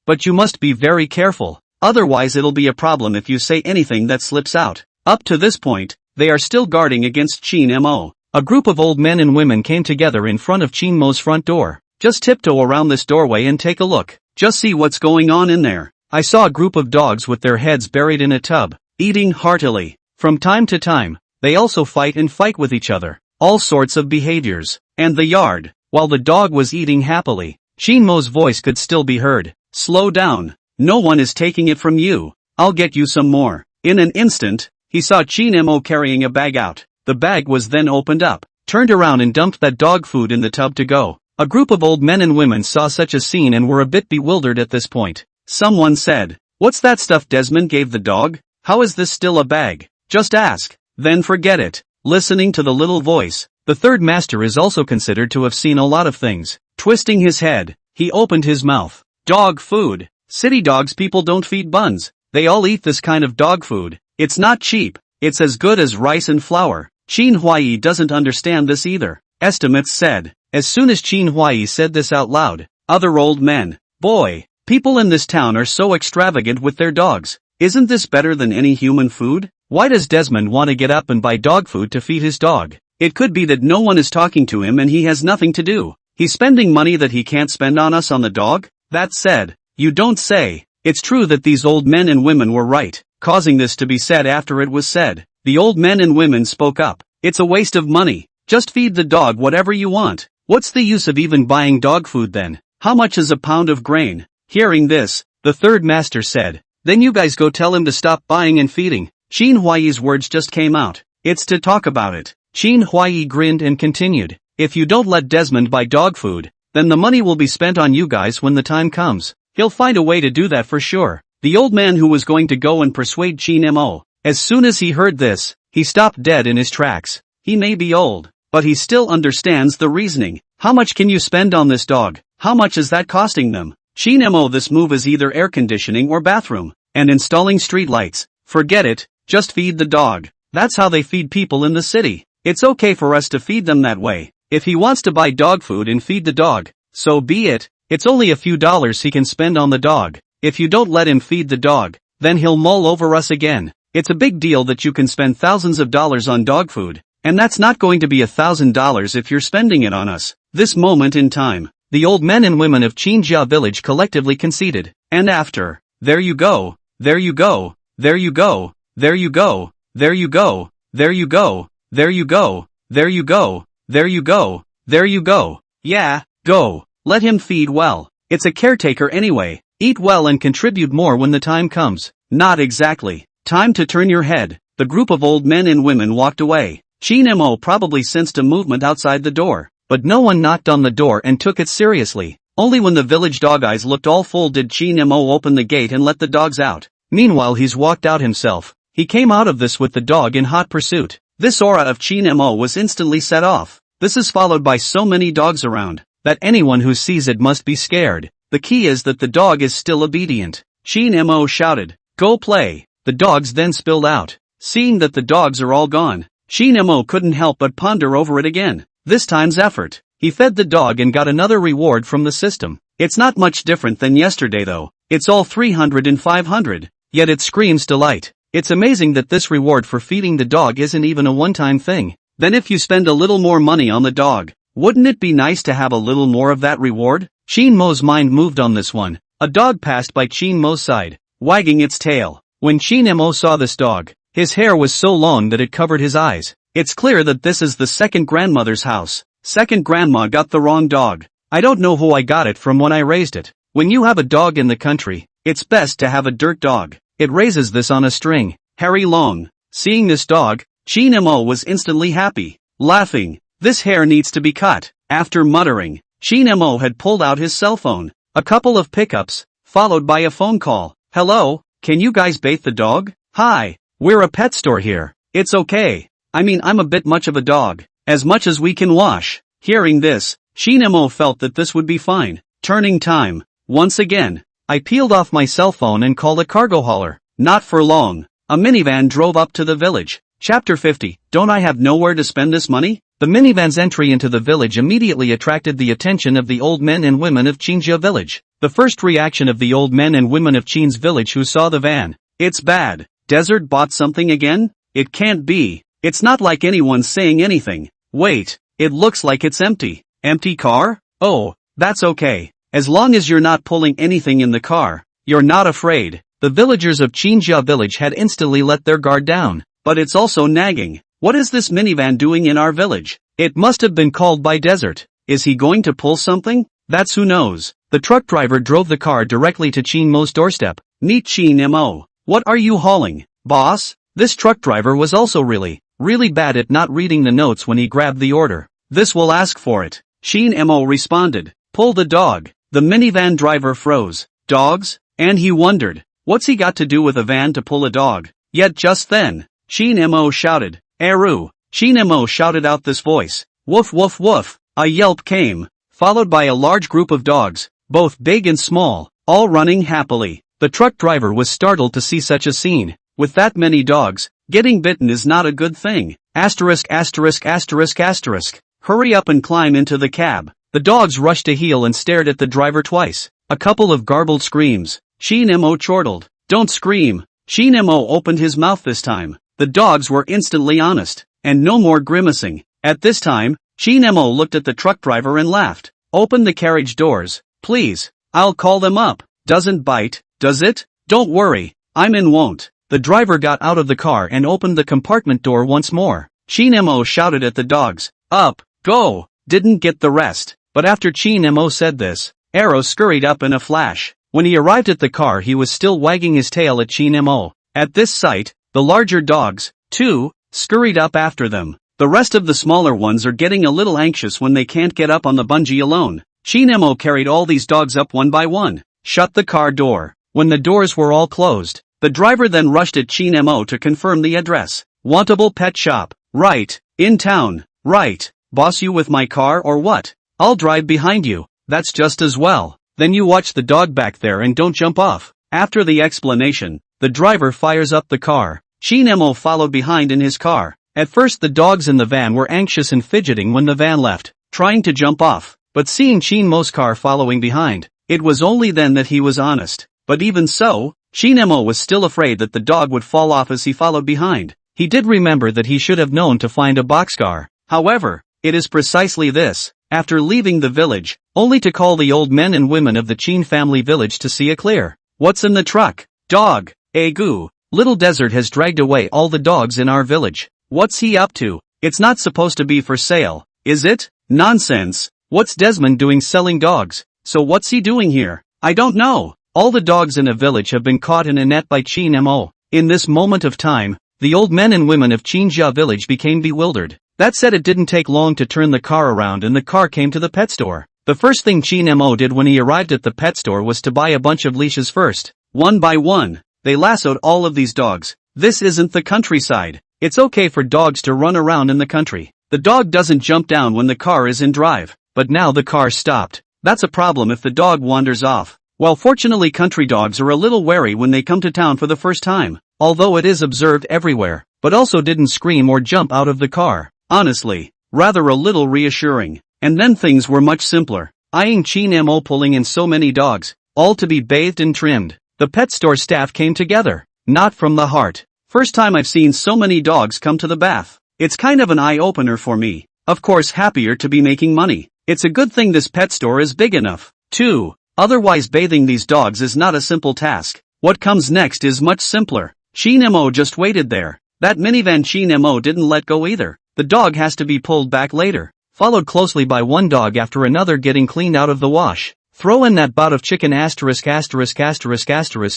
but you must be very careful. Otherwise it'll be a problem if you say anything that slips out. Up to this point, they are still guarding against Chin Mo. A group of old men and women came together in front of Chin Mo's front door. Just tiptoe around this doorway and take a look. Just see what's going on in there. I saw a group of dogs with their heads buried in a tub, eating heartily. From time to time, they also fight with each other. All sorts of behaviors. And the yard, while the dog was eating happily, Chin Mo's voice could still be heard. Slow down. No one is taking it from you. I'll get you some more. In an instant, he saw Chin Mo carrying a bag out. The bag was then opened up, turned around and dumped that dog food in the tub to go. A group of old men and women saw such a scene and were a bit bewildered at this point. Someone said, "What's that stuff Desmond gave the dog? How is this still a bag? Just ask, then forget it." Listening to the little voice, the third master is also considered to have seen a lot of things. Twisting his head, he opened his mouth. Dog food. City dogs people don't feed buns. They all eat this kind of dog food. It's not cheap. It's as good as rice and flour. Chin Huai doesn't understand this either. Estimates said. As soon as Chin Huai said this out loud, other old men, "Boy, people in this town are so extravagant with their dogs. Isn't this better than any human food? Why does Desmond want to get up and buy dog food to feed his dog? It could be that no one is talking to him and he has nothing to do. He's spending money that he can't spend on us on the dog?" That said, you don't say. It's true that these old men and women were right, causing this to be said after it was said. The old men and women spoke up. It's a waste of money. Just feed the dog whatever you want. What's the use of even buying dog food then? How much is a pound of grain? Hearing this, the third master said, "Then you guys go tell him to stop buying and feeding." Chin Huai's words just came out. "It's to talk about it." Chin Huai grinned and continued, "If you don't let Desmond buy dog food, then the money will be spent on you guys when the time comes. He'll find a way to do that for sure." The old man who was going to go and persuade Chin Mo, as soon as he heard this, he stopped dead in his tracks. He may be old, but he still understands the reasoning. How much can you spend on this dog? How much is that costing them? Chin Mo, this move is either air conditioning or bathroom, and installing street lights. Forget it, just feed the dog. That's how they feed people in the city. It's okay for us to feed them that way. If he wants to buy dog food and feed the dog, so be it. It's only a few dollars he can spend on the dog. If you don't let him feed the dog, then he'll mull over us again. It's a big deal that you can spend thousands of dollars on dog food, and that's not going to be $1,000 if you're spending it on us. This moment in time, the old men and women of Qinjia village collectively conceded, and after, there you go, there you go, there you go, there you go, there you go, there you go, there you go, there you go, there you go, there you go. Yeah, go. Let him feed well. It's a caretaker anyway. Eat well and contribute more when the time comes. Not exactly. Time to turn your head. The group of old men and women walked away. Qin Mo probably sensed a movement outside the door, but no one knocked on the door and took it seriously. Only when the village dog eyes looked all full did Qin Mo open the gate and let the dogs out. Meanwhile he's walked out himself. He came out of this with the dog in hot pursuit. This aura of Qin Mo was instantly set off. This is followed by so many dogs around, that anyone who sees it must be scared. The key is that the dog is still obedient. Qin Mo shouted, "Go play." The dogs then spilled out. Seeing that the dogs are all gone, Qin Mo couldn't help but ponder over it again. This time's effort. He fed the dog and got another reward from the system. It's not much different than yesterday though. It's all 300 and 500. Yet it screams delight. It's amazing that this reward for feeding the dog isn't even a one-time thing. Then if you spend a little more money on the dog, wouldn't it be nice to have a little more of that reward? Qin Mo's mind moved on this one. A dog passed by Qin Mo's side, wagging its tail. When Qin Mo saw this dog, his hair was so long that it covered his eyes. It's clear that this is the second grandmother's house. Second grandma got the wrong dog. I don't know who I got it from when I raised it. When you have a dog in the country, it's best to have a dirt dog. It raises this on a string. Hairy long. Seeing this dog, Qin Mo was instantly happy, laughing. This hair needs to be cut. After muttering, Qin Mo had pulled out his cell phone. A couple of pickups, followed by a phone call. Hello, can you guys bathe the dog? Hi, we're a pet store here. It's okay. I mean I'm a bit much of a dog. As much as we can wash. Hearing this, Qin Mo felt that this would be fine. Turning time. Once again, I peeled off my cell phone and called a cargo hauler. Not for long. A minivan drove up to the village. Chapter 50. Don't I have nowhere to spend this money? The minivan's entry into the village immediately attracted the attention of the old men and women of Qinjia village. The first reaction of the old men and women of Qin's village who saw the van. It's bad. Desert bought something again? It can't be. It's not like anyone's saying anything. Wait, it looks like it's empty. Empty car? Oh, that's okay. As long as you're not pulling anything in the car, you're not afraid. The villagers of Qinjia village had instantly let their guard down. But it's also nagging. What is this minivan doing in our village? It must have been called by Desert. Is he going to pull something? That's who knows. The truck driver drove the car directly to Qin Mo's doorstep. Meet Qin Mo. What are you hauling, boss? This truck driver was also really bad at not reading the notes when he grabbed the order. This will ask for it. Qin Mo responded. Pull the dog. The minivan driver froze. Dogs? And he wondered, what's he got to do with a van to pull a dog? Yet just then, Qin Mo shouted, Eru. Qin Mo shouted out this voice. Woof woof woof. A yelp came, followed by a large group of dogs, both big and small, all running happily. The truck driver was startled to see such a scene. With that many dogs, getting bitten is not a good thing. Asterisk asterisk asterisk asterisk. Hurry up and climb into the cab. The dogs rushed to heel and stared at the driver twice. A couple of garbled screams. Qin Mo chortled. Don't scream. Qin Mo opened his mouth this time. The dogs were instantly honest, and no more grimacing. At this time, Qin Mo looked at the truck driver and laughed. Open the carriage doors, please. I'll call them up. Doesn't bite, does it? Don't worry, I'm in won't. The driver got out of the car and opened the compartment door once more. Qin Mo shouted at the dogs. Up, go. Didn't get the rest. But after Qin Mo said this, Arrow scurried up in a flash. When he arrived at the car he was still wagging his tail at Qin Mo. At this sight, the larger dogs, too, scurried up after them. The rest of the smaller ones are getting a little anxious when they can't get up on the bungee alone. Qin Mo carried all these dogs up one by one. Shut the car door. When the doors were all closed, the driver then rushed at Qin Mo to confirm the address. Wantable pet shop. Right. In town. Right. Boss you with my car or what? I'll drive behind you. That's just as well. Then you watch the dog back there and don't jump off. After the explanation, the driver fires up the car. Nemo followed behind in his car. At first the dogs in the van were anxious and fidgeting when the van left, trying to jump off, but seeing Nemo's car following behind, it was only then that he was honest. But even so, Nemo was still afraid that the dog would fall off as he followed behind. He did remember that he should have known to find a boxcar. However, it is precisely this, after leaving the village, only to call the old men and women of the Chin family village to see a clear. What's in the truck? Dog. Agoo. Little Desert has dragged away all the dogs in our village. What's he up to? It's not supposed to be for sale, is it? Nonsense. What's Desmond doing selling dogs? So what's he doing here? I don't know. All the dogs in a village have been caught in a net by Nemo. In this moment of time, the old men and women of Chinja village became bewildered. That said, it didn't take long to turn the car around and the car came to the pet store. The first thing Nemo did when he arrived at the pet store was to buy a bunch of leashes first. One by one, they lassoed all of these dogs. This isn't the countryside. It's okay for dogs to run around in the country. The dog doesn't jump down when the car is in drive. But now the car stopped. That's a problem if the dog wanders off. Well, fortunately country dogs are a little wary when they come to town for the first time, although it is observed everywhere, but also didn't scream or jump out of the car. Honestly, rather a little reassuring. And then things were much simpler. Eyeing Nemo pulling in so many dogs, all to be bathed and trimmed. The pet store staff came together. Not from the heart. First time I've seen so many dogs come to the bath. It's kind of an eye-opener for me. Of course, happier to be making money. It's a good thing this pet store is big enough, too. Otherwise bathing these dogs is not a simple task. What comes next is much simpler. Nemo just waited there. That minivan Nemo didn't let go either. The dog has to be pulled back later, followed closely by one dog after another getting cleaned out of the wash. Throw in that bout of chicken *****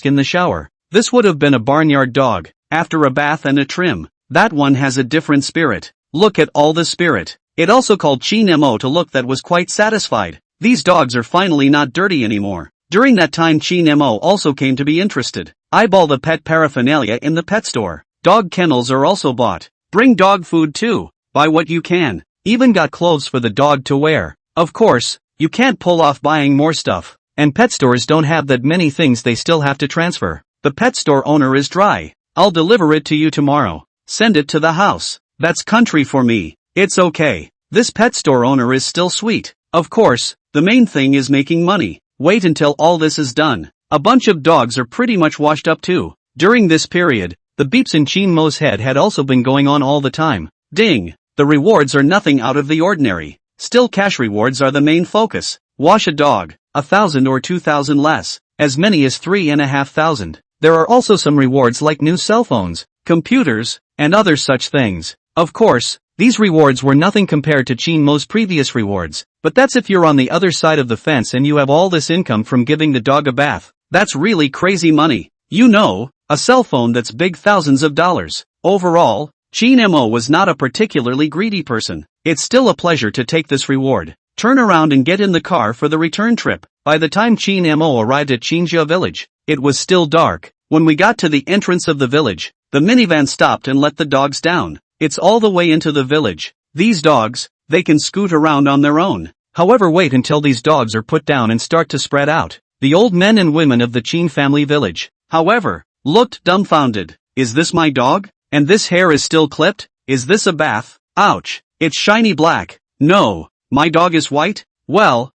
in the shower. This would have been a barnyard dog. After a bath and a trim, that one has a different spirit. Look at all the spirit. It also called Nemo to look that was quite satisfied. These dogs are finally not dirty anymore. During that time Nemo also came to be interested. Eyeball the pet paraphernalia in the pet store. Dog kennels are also bought. Bring dog food too. Buy what you can. Even got clothes for the dog to wear. Of course, you can't pull off buying more stuff. And pet stores don't have that many things, they still have to transfer. The pet store owner is dry. I'll deliver it to you tomorrow. Send it to the house. That's country for me. It's okay. This pet store owner is still sweet. Of course, the main thing is making money. Wait until all this is done. A bunch of dogs are pretty much washed up too. During this period, the beeps in Nemo's head had also been going on all the time. Ding! The rewards are nothing out of the ordinary. Still, cash rewards are the main focus. Wash a dog, 1,000 or 2,000 less. As many as 3,500. There are also some rewards like new cell phones, computers, and other such things. Of course, these rewards were nothing compared to Nemo's previous rewards, but that's if you're on the other side of the fence and you have all this income from giving the dog a bath. That's really crazy money. You know, a cell phone that's big thousands of dollars. Overall, Nemo was not a particularly greedy person. It's still a pleasure to take this reward. Turn around and get in the car for the return trip. By the time Nemo arrived at Chinja village, it was still dark. When we got to the entrance of the village, the minivan stopped and let the dogs down. It's all the way into the village. These dogs, they can scoot around on their own. However, wait until these dogs are put down and start to spread out. The old men and women of the Chin family village, however, looked dumbfounded. Is this my dog? And this hair is still clipped? Is this a bath? Ouch. It's shiny black. No, my dog is white? Well,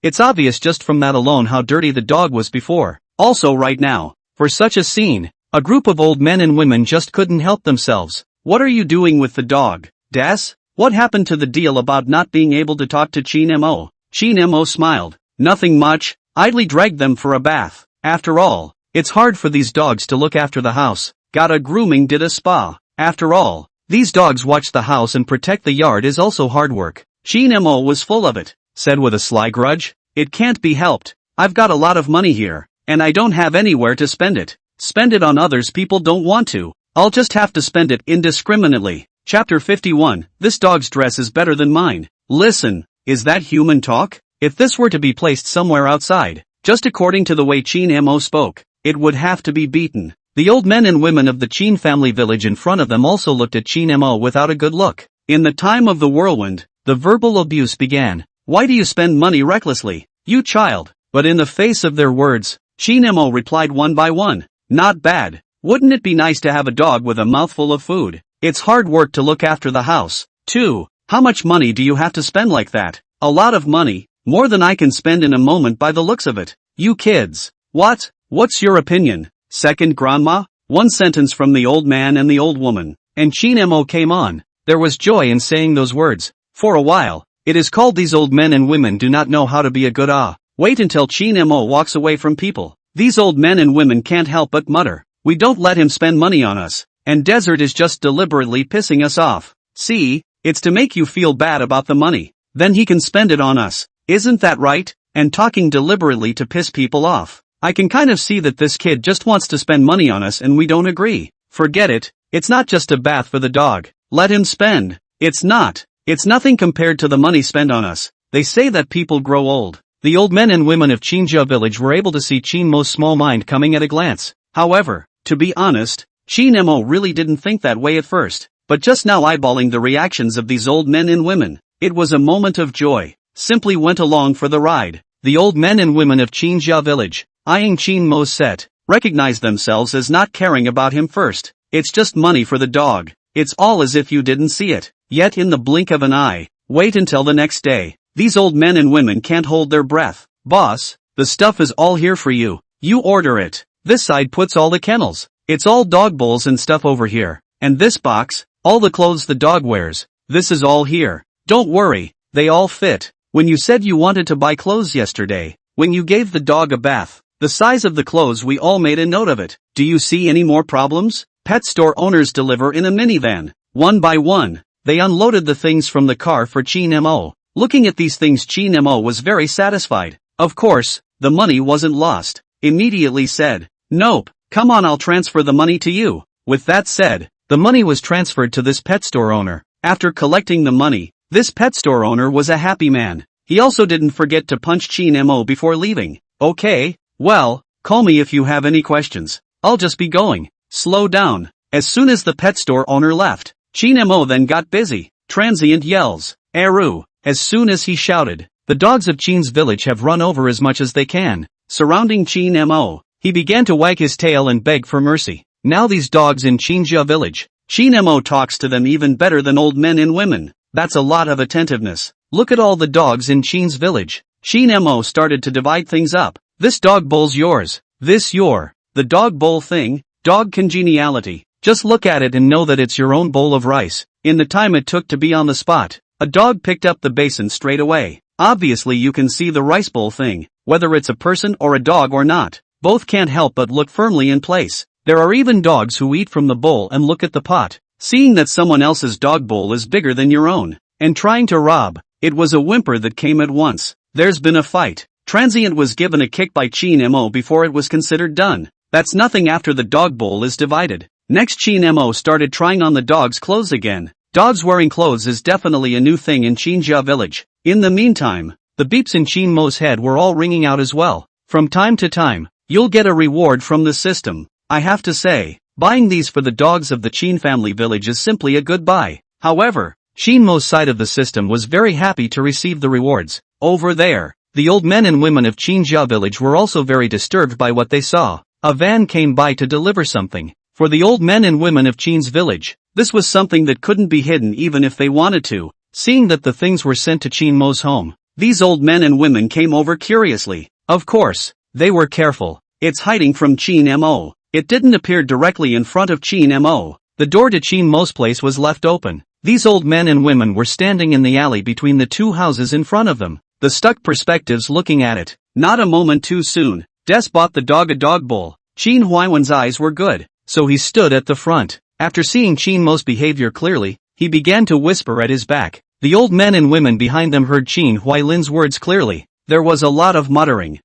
it's obvious just from that alone how dirty the dog was before. Also right now, for such a scene, a group of old men and women just couldn't help themselves. What are you doing with the dog, Das? What happened to the deal about not being able to talk to Nemo? Nemo smiled. Nothing much, idly dragged them for a bath. After all, it's hard for these dogs to look after the house. Got a grooming, did a spa. After all, these dogs watch the house and protect the yard is also hard work. Nemo was full of it, said with a sly grudge. It can't be helped. I've got a lot of money here, and I don't have anywhere to spend it. Spend it on others people don't want to. I'll just have to spend it indiscriminately. Chapter 51, This dog's dress is better than mine. Listen, is that human talk? If this were to be placed somewhere outside, just according to the way Nemo spoke, it would have to be beaten. The old men and women of the Chin family village in front of them also looked at Nemo without a good look. In the time of the whirlwind, the verbal abuse began. Why do you spend money recklessly, you child? But in the face of their words, Nemo replied one by one. Not bad. Wouldn't it be nice to have a dog with a mouthful of food? It's hard work to look after the house, too. How much money do you have to spend like that? A lot of money, more than I can spend in a moment by the looks of it. You kids. What? What's your opinion? Second grandma? One sentence from the old man and the old woman, and Chin Mo came on. There was joy in saying those words. For a while, it is called these old men and women do not know how to be a good Wait until Chin Mo walks away from people. These old men and women can't help but mutter. We don't let him spend money on us, and Desert is just deliberately pissing us off. See, it's to make you feel bad about the money. Then he can spend it on us. Isn't that right? And talking deliberately to piss people off. I can kind of see that this kid just wants to spend money on us and we don't agree. Forget it. It's not just a bath for the dog. Let him spend. It's not. It's nothing compared to the money spent on us. They say that people grow old. The old men and women of Chinja village were able to see Chin Mo's small mind coming at a glance. However, to be honest, Chin Mo really didn't think that way at first. But just now eyeballing the reactions of these old men and women, it was a moment of joy. Simply went along for the ride. The old men and women of Chinja village, eyeing Chin Mo's set, recognized themselves as not caring about him first. It's just money for the dog. It's all as if you didn't see it. Yet in the blink of an eye, wait until the next day. These old men and women can't hold their breath. Boss, the stuff is all here for you. You order it. This side puts all the kennels. It's all dog bowls and stuff over here. And this box, all the clothes the dog wears. This is all here. Don't worry, they all fit. When you said you wanted to buy clothes yesterday, when you gave the dog a bath, the size of the clothes we all made a note of it. Do you see any more problems? Pet store owners deliver in a minivan. One by one, they unloaded the things from the car for Chin Mo. Looking at these things, Chin Mo was very satisfied. Of course, the money wasn't lost. Immediately said, "Nope, come on, I'll transfer the money to you." With that said, the money was transferred to this pet store owner. After collecting the money, this pet store owner was a happy man. He also didn't forget to punch Chin Mo before leaving. Okay, well, call me if you have any questions. I'll just be going. Slow down. As soon as the pet store owner left, Chin Mo then got busy. Transient yells. Eru. As soon as he shouted, the dogs of Chin's village have run over as much as they can. Surrounding Chin Mo, he began to wag his tail and beg for mercy. Now these dogs in Chinja village, Chin Mo talks to them even better than old men and women. That's a lot of attentiveness. Look at all the dogs in Chin's village. Chin Mo started to divide things up. This dog bowl's yours. This your. The dog bowl thing, dog congeniality. Just look at it and know that it's your own bowl of rice. In the time it took to be on the spot, a dog picked up the basin straight away. Obviously you can see the rice bowl thing, whether it's a person or a dog or not. Both can't help but look firmly in place. There are even dogs who eat from the bowl and look at the pot, seeing that someone else's dog bowl is bigger than your own, and trying to rob. It was a whimper that came at once. There's been a fight. Transient was given a kick by Chin Mo before it was considered done. That's nothing after the dog bowl is divided. Next Chin Mo started trying on the dog's clothes again. Dogs wearing clothes is definitely a new thing in Chinja village. In the meantime, the beeps in Chin Mo's head were all ringing out as well. From time to time, you'll get a reward from the system. I have to say, buying these for the dogs of the Chin family village is simply a good buy. However, Chin Mo's side of the system was very happy to receive the rewards. Over there, the old men and women of Chinja village were also very disturbed by what they saw. A van came by to deliver something. For the old men and women of Chin's village, this was something that couldn't be hidden even if they wanted to. Seeing that the things were sent to Chin Mo's home, these old men and women came over curiously. Of course, they were careful. It's hiding from Chin Mo. It didn't appear directly in front of Chin Mo. The door to Chin Mo's place was left open. These old men and women were standing in the alley between the two houses in front of them, the stuck perspectives looking at it. Not a moment too soon, Des bought the dog a dog bowl. Chin Huaiwen's eyes were good, so he stood at the front. After seeing Chin Mo's behavior clearly, he began to whisper at his back. The old men and women behind them heard Chin Huailin's words clearly. There was a lot of muttering.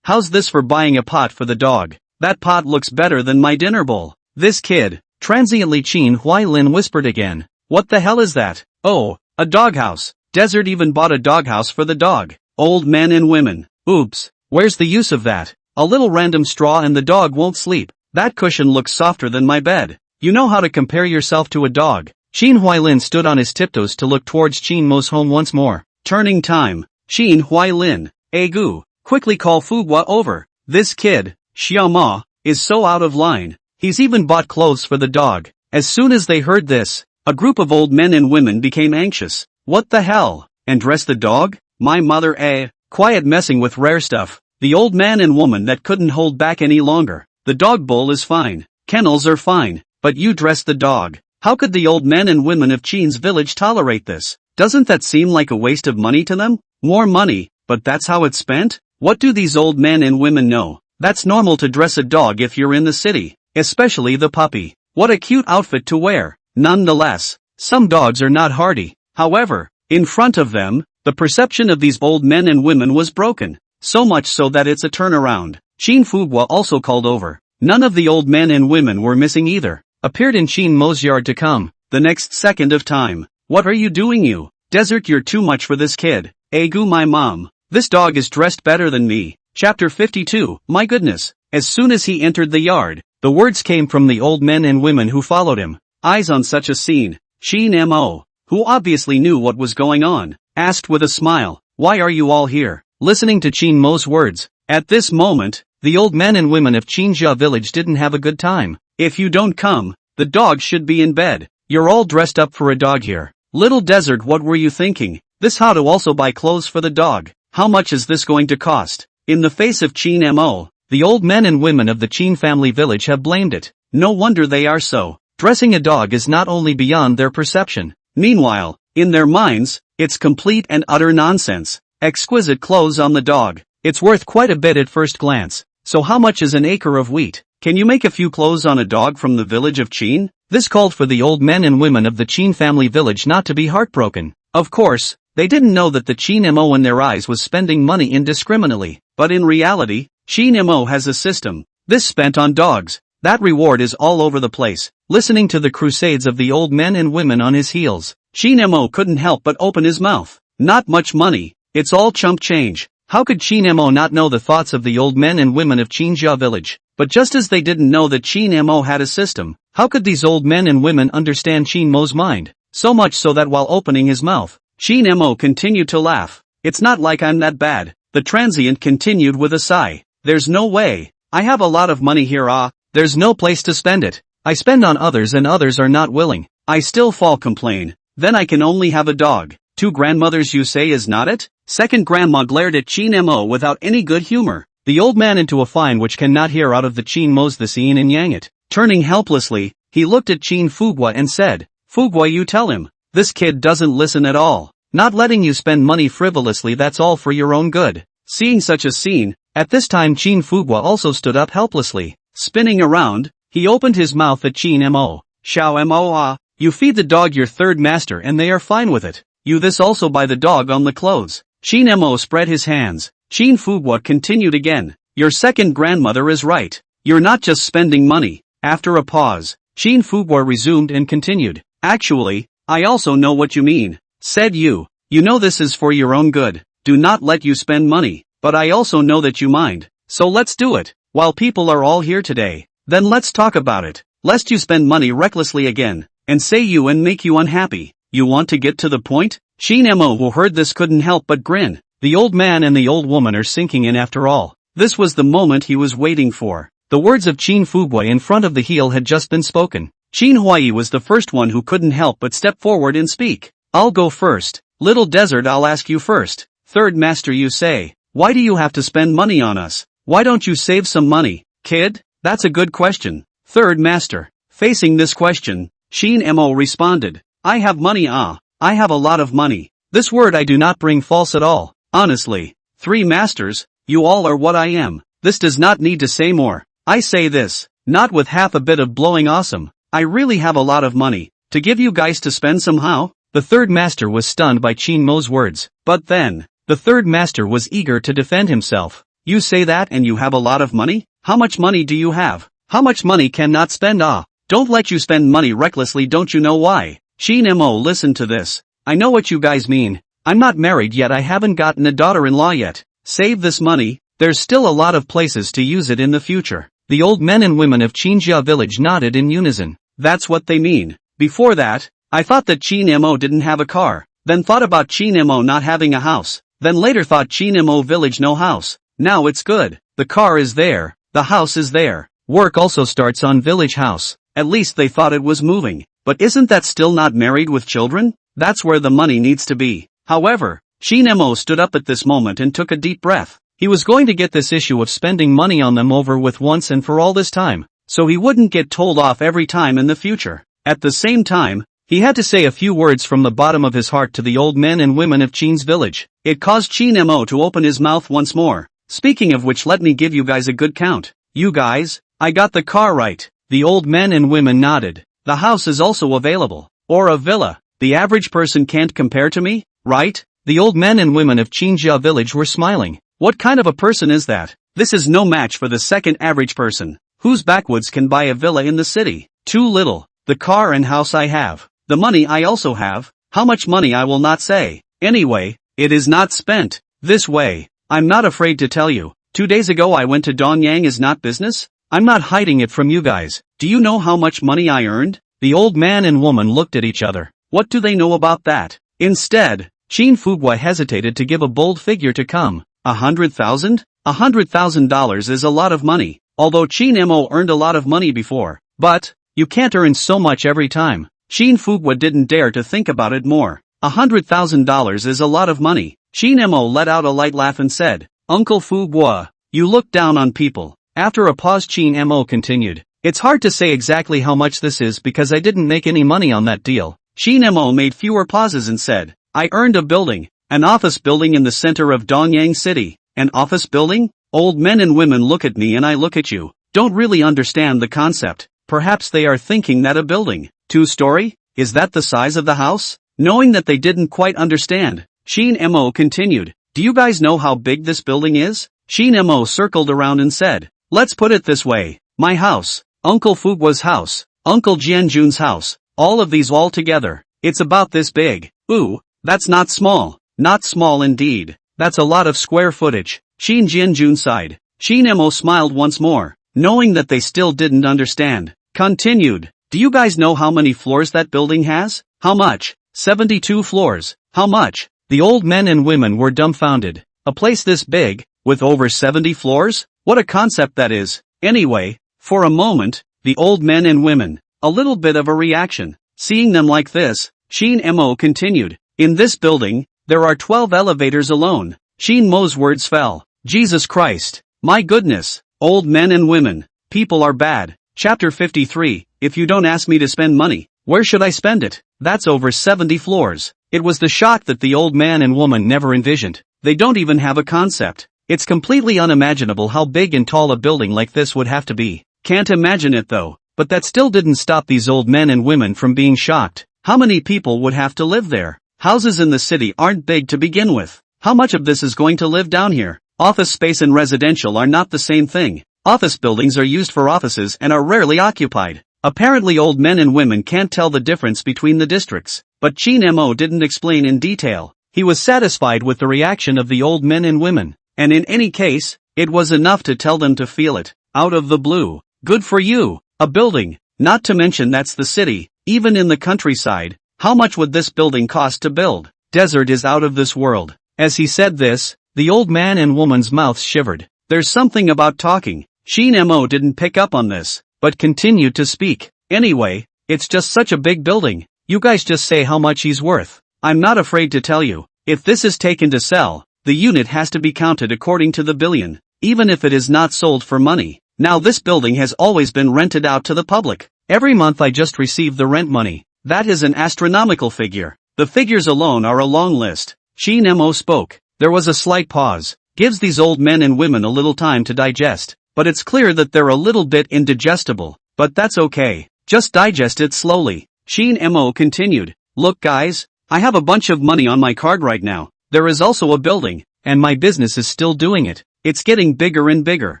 How's this for buying a pot for the dog? That pot looks better than my dinner bowl. This kid. Transiently Chin Huailin whispered again. What the hell is that? Oh, a doghouse. Desert even bought a doghouse for the dog. Old men and women. Oops, where's the use of that? A little random straw and the dog won't sleep. That cushion looks softer than my bed. You know how to compare yourself to a dog. Chin Huailin stood on his tiptoes to look towards Chin Mo's home once more. Turning time. Chin Huailin. Gu, quickly call Fuhua over. This kid, Xiaoma, is so out of line. He's even bought clothes for the dog. As soon as they heard this, a group of old men and women became anxious. What the hell? And dress the dog? My mother, quiet, messing with rare stuff. The old man and woman that couldn't hold back any longer. The dog bowl is fine. Kennels are fine. But you dress the dog. How could the old men and women of Chin's village tolerate this? Doesn't that seem like a waste of money to them? More money, but that's how it's spent? What do these old men and women know? That's normal to dress a dog if you're in the city. Especially the puppy. What a cute outfit to wear. Nonetheless, some dogs are not hardy. However, in front of them, the perception of these old men and women was broken. So much so that it's a turnaround. Qin Fugwa also called over. None of the old men and women were missing either. Appeared in Qin Mo's yard to come. The next second of time. What are you doing, you? Desert, you're too much for this kid. Agu, my mom. This dog is dressed better than me. Chapter 52. My goodness. As soon as he entered the yard, the words came from the old men and women who followed him. Eyes on such a scene. Qin Mo, who obviously knew what was going on, asked with a smile, why are you all here? Listening to Qin Mo's words. At this moment, the old men and women of Qinjia village didn't have a good time. If you don't come, the dog should be in bed. You're all dressed up for a dog here. Little Desert, what were you thinking? This how to also buy clothes for the dog. How much is this going to cost? In the face of Qin Mo, the old men and women of the Qin family village have blamed it. No wonder they are so. Dressing a dog is not only beyond their perception. Meanwhile, in their minds, it's complete and utter nonsense. Exquisite clothes on the dog. It's worth quite a bit at first glance. So how much is an acre of wheat? Can you make a few clothes on a dog from the village of Qin? This called for the old men and women of the Qin family village not to be heartbroken. Of course, they didn't know that the Qin Mo in their eyes was spending money indiscriminately. But in reality, Qin Mo has a system. This spent on dogs. That reward is all over the place. Listening to the crusades of the old men and women on his heels, Qin Mo couldn't help but open his mouth. Not much money. It's all chump change. How could Qin Mo not know the thoughts of the old men and women of Qinjia village? But just as they didn't know that Qin Mo had a system, how could these old men and women understand Qin Mo's mind? So much so that while opening his mouth, Qin Mo continued to laugh. It's not like I'm that bad. The transient continued with a sigh. There's no way. I have a lot of money here, there's no place to spend it. I spend on others and others are not willing. I still fall complain. Then I can only have a dog. 2 grandmothers you say is not it? Second grandma glared at Qin Mo without any good humor. The old man into a fine which cannot hear out of the Qin Mo's the scene and yang it. Turning helplessly, he looked at Qin Fugwa and said, Fugwa, you tell him. This kid doesn't listen at all. Not letting you spend money frivolously, that's all for your own good. Seeing such a scene, at this time Qin Fugwa also stood up helplessly. Spinning around, he opened his mouth at Qin Mo. Xiao Mo, you feed the dog your third master and they are fine with it. You this also buy the dog on the clothes. Qin Mo spread his hands. Qin Fugwa continued again. Your second grandmother is right. You're not just spending money. After a pause, Qin Fugwa resumed and continued. Actually, I also know what you mean. Said you. You know this is for your own good. Do not let you spend money. But I also know that you mind. So let's do it. While people are all here today, then let's talk about it. Lest you spend money recklessly again, and say you and make you unhappy. You want to get to the point? Qin Mo who heard this couldn't help but grin. The old man and the old woman are sinking in after all. This was the moment he was waiting for. The words of Qin Fugwa in front of the heel had just been spoken. Qin Huai was the first one who couldn't help but step forward and speak. I'll go first. Little Desert, I'll ask you first. Third master, you say. Why do you have to spend money on us? Why don't you save some money, kid? That's a good question. Third master. Facing this question, Qin Mo responded. I have money, I have a lot of money. This word I do not bring false at all. Honestly. 3 masters, you all are what I am. This does not need to say more. I say this, not with half a bit of blowing awesome. I really have a lot of money. To give you guys to spend somehow? The third master was stunned by Qin Mo's words. But then, the third master was eager to defend himself. You say that and you have a lot of money? How much money do you have? How much money cannot spend? Don't let you spend money recklessly, don't you know why? Qin Mo, listen to this. I know what you guys mean. I'm not married yet, I haven't gotten a daughter-in-law yet. Save this money, there's still a lot of places to use it in the future. The old men and women of Qinjia village nodded in unison. That's what they mean. Before that, I thought that Qin Mo didn't have a car. Then thought about Qin Mo not having a house. Then later thought Qin Mo village no house. Now it's good. The car is there. The house is there. Work also starts on village house. At least they thought it was moving. But isn't that still not married with children? That's where the money needs to be. However, Shin Mo stood up at this moment and took a deep breath. He was going to get this issue of spending money on them over with once and for all this time, so he wouldn't get told off every time in the future. At the same time, he had to say a few words from the bottom of his heart to the old men and women of Chin's village. It caused Shin Mo to open his mouth once more. Speaking of which, let me give you guys a good count. You guys, I got the car right. The old men and women nodded. The house is also available. Or a villa. The average person can't compare to me, right? The old men and women of Qingjia village were smiling. What kind of a person is that? This is no match for the second average person. Whose backwoods can buy a villa in the city? Too little. The car and house I have. The money I also have. How much money I will not say. Anyway, it is not spent. This way. I'm not afraid to tell you. 2 days ago I went to Donyang is not business? I'm not hiding it from you guys. Do you know how much money I earned? The old man and woman looked at each other. What do they know about that? Instead, Qin Fugwa hesitated to give a bold figure to come. 100,000? $100,000 is a lot of money, although Qin Mo earned a lot of money before. But, you can't earn so much every time. Qin Fugwa didn't dare to think about it more. $100,000 is a lot of money. Qin Mo let out a light laugh and said, Uncle Fugwa, you look down on people. After a pause Qin Mo continued, it's hard to say exactly how much this is because I didn't make any money on that deal. Qin Mo made fewer pauses and said, I earned a building, an office building in the center of Donyang City. An office building? Old men and women look at me and I look at you. Don't really understand the concept. Perhaps they are thinking that a building, 2-story, is that the size of the house? Knowing that they didn't quite understand, Qin Mo continued, do you guys know how big this building is? Qin Mo circled around and said, let's put it this way. My house, Uncle Fugwa's house, Uncle Jianjun's house, all of these all together. It's about this big. Ooh, that's not small. Not small indeed. That's a lot of square footage. Qin Jianjun sighed. Qin Mo smiled once more, knowing that they still didn't understand. Continued. Do you guys know how many floors that building has? How much? 72 floors. How much? The old men and women were dumbfounded. A place this big, with over 70 floors? What a concept that is. Anyway, for a moment, the old men and women, a little bit of a reaction. Seeing them like this, Qin Mo continued. In this building, there are 12 elevators alone. Qin Mo's words fell. Jesus Christ. My goodness. Old men and women. People are bad. Chapter 53. If you don't ask me to spend money, where should I spend it? That's over 70 floors. It was the shock that the old man and woman never envisioned. They don't even have a concept. It's completely unimaginable how big and tall a building like this would have to be. Can't imagine it though. But that still didn't stop these old men and women from being shocked. How many people would have to live there? Houses in the city aren't big to begin with. How much of this is going to live down here? Office space and residential are not the same thing. Office buildings are used for offices and are rarely occupied. Apparently old men and women can't tell the difference between the districts. But Qin Mo didn't explain in detail. He was satisfied with the reaction of the old men and women. And in any case, it was enough to tell them to feel it. Out of the blue. Good for you. A building. Not to mention that's the city. Even in the countryside. How much would this building cost to build? Desert is out of this world. As he said this, the old man and woman's mouths shivered. There's something about talking. Qin Mo didn't pick up on this, but continued to speak. Anyway, it's just such a big building. You guys just say how much he's worth. I'm not afraid to tell you. If this is taken to sell, the unit has to be counted according to the billion, even if it is not sold for money. Now this building has always been rented out to the public. Every month I just receive the rent money. That is an astronomical figure. The figures alone are a long list. Qin Mo spoke. There was a slight pause. Gives these old men and women a little time to digest. But it's clear that they're a little bit indigestible. But that's okay. Just digest it slowly. Qin Mo continued. Look guys, I have a bunch of money on my card right now. There is also a building, and my business is still doing it. It's getting bigger and bigger.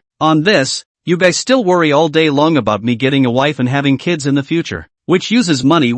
On this, you guys still worry all day long about me getting a wife and having kids in the future. Which uses money.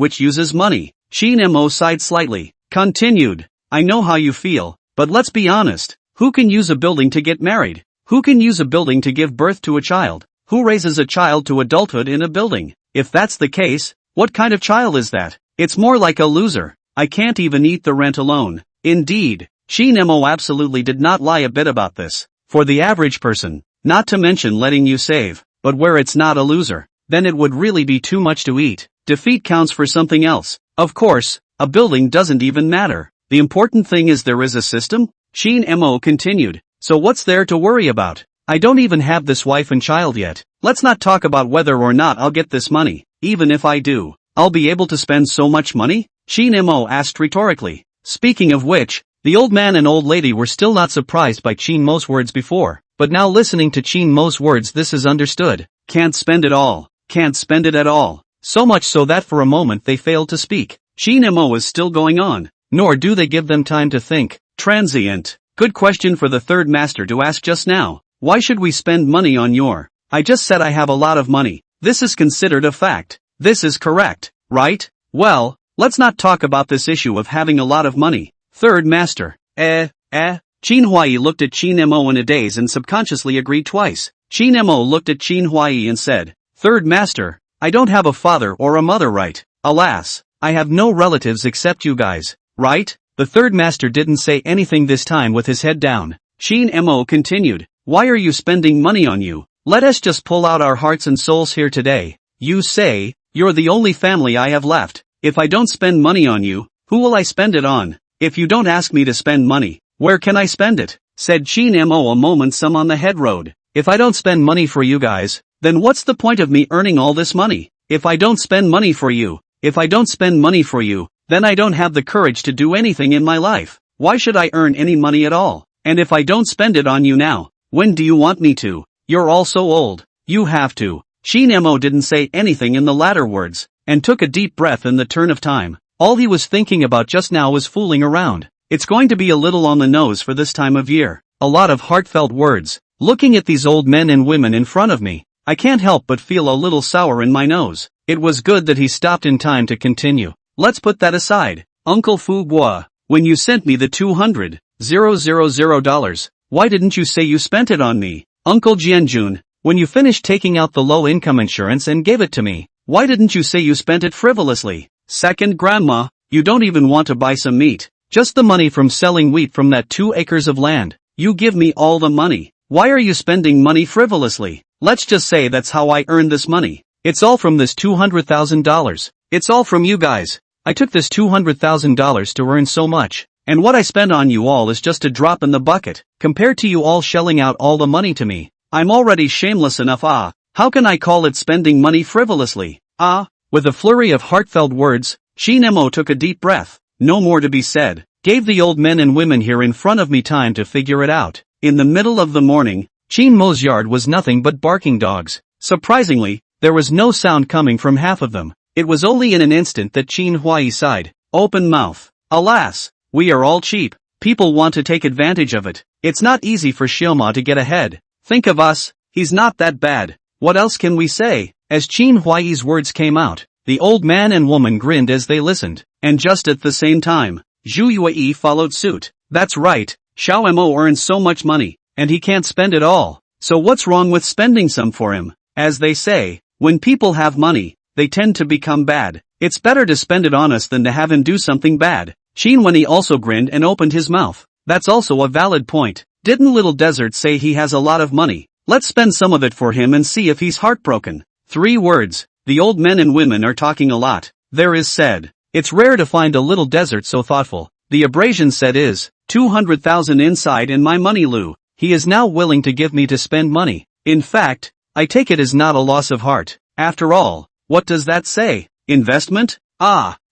Qin Mo sighed slightly. Continued. I know how you feel, but let's be honest. Who can use a building to get married? Who can use a building to give birth to a child? Who raises a child to adulthood in a building? If that's the case, what kind of child is that? It's more like a loser. I can't even eat the rent alone. Indeed, Qin Mo absolutely did not lie a bit about this. For the average person, not to mention letting you save, but where it's not a loser, then it would really be too much to eat. Defeat counts for something else. Of course, a building doesn't even matter. The important thing is there is a system? Shin Mo continued. So what's there to worry about? I don't even have this wife and child yet. Let's not talk about whether or not I'll get this money. Even if I do, I'll be able to spend so much money? Shin Mo asked rhetorically. Speaking of which, the old man and old lady were still not surprised by Shin Mo's words before, but now listening to Shin Mo's words this is understood. Can't spend it all. Can't spend it at all. So much so that for a moment they failed to speak. Shin Mo is still going on, nor do they give them time to think. Transient. Good question for the third master to ask just now. Why should we spend money on your? I just said I have a lot of money. This is considered a fact. This is correct, right? Well, let's not talk about this issue of having a lot of money. Third master. Qin Huai looked at Qin Mo in a daze and subconsciously agreed twice. Qin Mo looked at Qin Huai and said, Third master, I don't have a father or a mother, right? Alas, I have no relatives except you guys, right? The third master didn't say anything this time with his head down. Qin Mo continued, why are you spending money on you? Let us just pull out our hearts and souls here today. You say, you're the only family I have left. If I don't spend money on you, who will I spend it on? If you don't ask me to spend money, where can I spend it? Said Qin Mo a moment some on the head road. If I don't spend money for you guys, then what's the point of me earning all this money? If I don't spend money for you, then I don't have the courage to do anything in my life. Why should I earn any money at all? And if I don't spend it on you now, when do you want me to? You're all so old. You have to. Qin Mo didn't say anything in the latter words, and took a deep breath in the turn of time. All he was thinking about just now was fooling around. It's going to be a little on the nose for this time of year. A lot of heartfelt words. Looking at these old men and women in front of me, I can't help but feel a little sour in my nose. It was good that he stopped in time to continue. Let's put that aside. Uncle Fu Gua, when you sent me the $200,000, why didn't you say you spent it on me? Uncle Jianjun, when you finished taking out the low-income insurance and gave it to me, why didn't you say you spent it frivolously? Second grandma, you don't even want to buy some meat. Just the money from selling wheat from that 2 acres of land. You give me all the money. Why are you spending money frivolously? Let's just say that's how I earned this money. It's all from this $200,000. It's all from you guys. I took this $200,000 to earn so much, and what I spent on you all is just a drop in the bucket, compared to you all shelling out all the money to me. I'm already shameless enough. How can I call it spending money frivolously? With a flurry of heartfelt words, Qin Mo took a deep breath. No more to be said. Gave the old men and women here in front of me time to figure it out. In the middle of the morning, Qin Mo's yard was nothing but barking dogs. Surprisingly, there was no sound coming from half of them. It was only in an instant that Qin Huai sighed. Open mouth. Alas, we are all cheap. People want to take advantage of it. It's not easy for Xiaoma to get ahead. Think of us, he's not that bad. What else can we say? As Qin Huai's words came out, the old man and woman grinned as they listened, and just at the same time, Zhu Yue followed suit. That's right, Xiao Mo earns so much money, and he can't spend it all. So what's wrong with spending some for him? As they say, when people have money, they tend to become bad. It's better to spend it on us than to have him do something bad. Qin Wenyi also grinned and opened his mouth. That's also a valid point. Didn't Little Desert say he has a lot of money? Let's spend some of it for him and see if he's heartbroken. 3 words. The old men and women are talking a lot. There is said. It's rare to find a Little Desert so thoughtful. The abrasion said is, 200,000 inside in my money Lu. He is now willing to give me to spend money. In fact, I take it as not a loss of heart. After all, what does that say? Investment?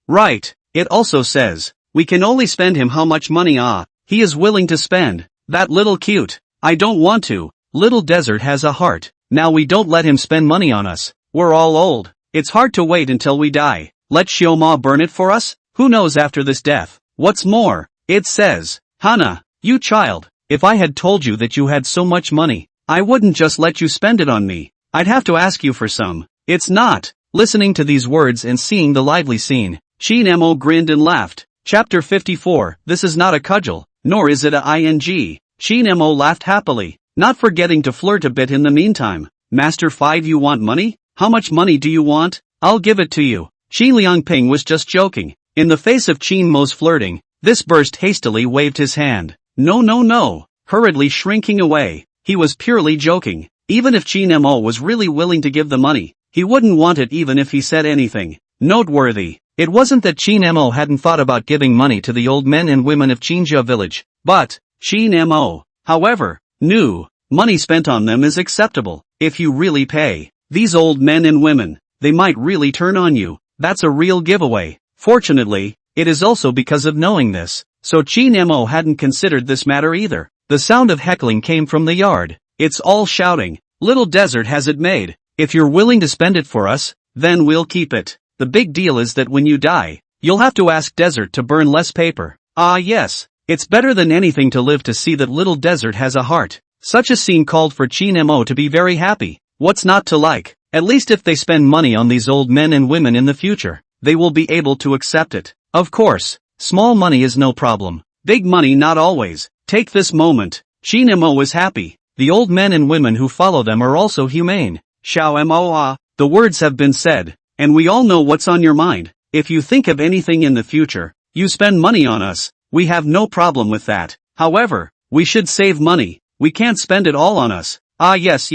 Right. It also says, we can only spend him how much money he is willing to spend. That little cute. I don't want to. Little Desert has a heart. Now we don't let him spend money on us. We're all old. It's hard to wait until we die. Let Xiaoma burn it for us? Who knows after this death? What's more, it says, Hana, you child, if I had told you that you had so much money, I wouldn't just let you spend it on me. I'd have to ask you for some. It's not. Listening to these words and seeing the lively scene, Qin Mo grinned and laughed. Chapter 54, This is not a cudgel, nor is it a ing. Qin Mo laughed happily, not forgetting to flirt a bit in the meantime. Master 5, you want money? How much money do you want? I'll give it to you. Qi Liangping was just joking. In the face of Qin Mo's flirting, this burst hastily waved his hand. No, hurriedly shrinking away. He was purely joking. Even if Chin Mo was really willing to give the money, he wouldn't want it even if he said anything. Noteworthy. It wasn't that Chin Mo hadn't thought about giving money to the old men and women of Chinja village, but Chin Mo, however, knew money spent on them is acceptable. If you really pay these old men and women, they might really turn on you. That's a real giveaway. Fortunately, it is also because of knowing this, so Chin Mo hadn't considered this matter either. The sound of heckling came from the yard. It's all shouting. Little Desert has it made. If you're willing to spend it for us, then we'll keep it. The big deal is that when you die, you'll have to ask Desert to burn less paper. Ah yes, it's better than anything to live to see that Little Desert has a heart. Such a scene called for Chin Mo to be very happy. What's not to like? At least if they spend money on these old men and women in the future, they will be able to accept it. Of course, small money is no problem. Big money not always. Take this moment. Chin Mo is happy. The old men and women who follow them are also humane. Xiao Moa, the words have been said, and we all know what's on your mind. If you think of anything in the future, you spend money on us, we have no problem with that. However, we should save money. We can't spend it all on us. Ah yes.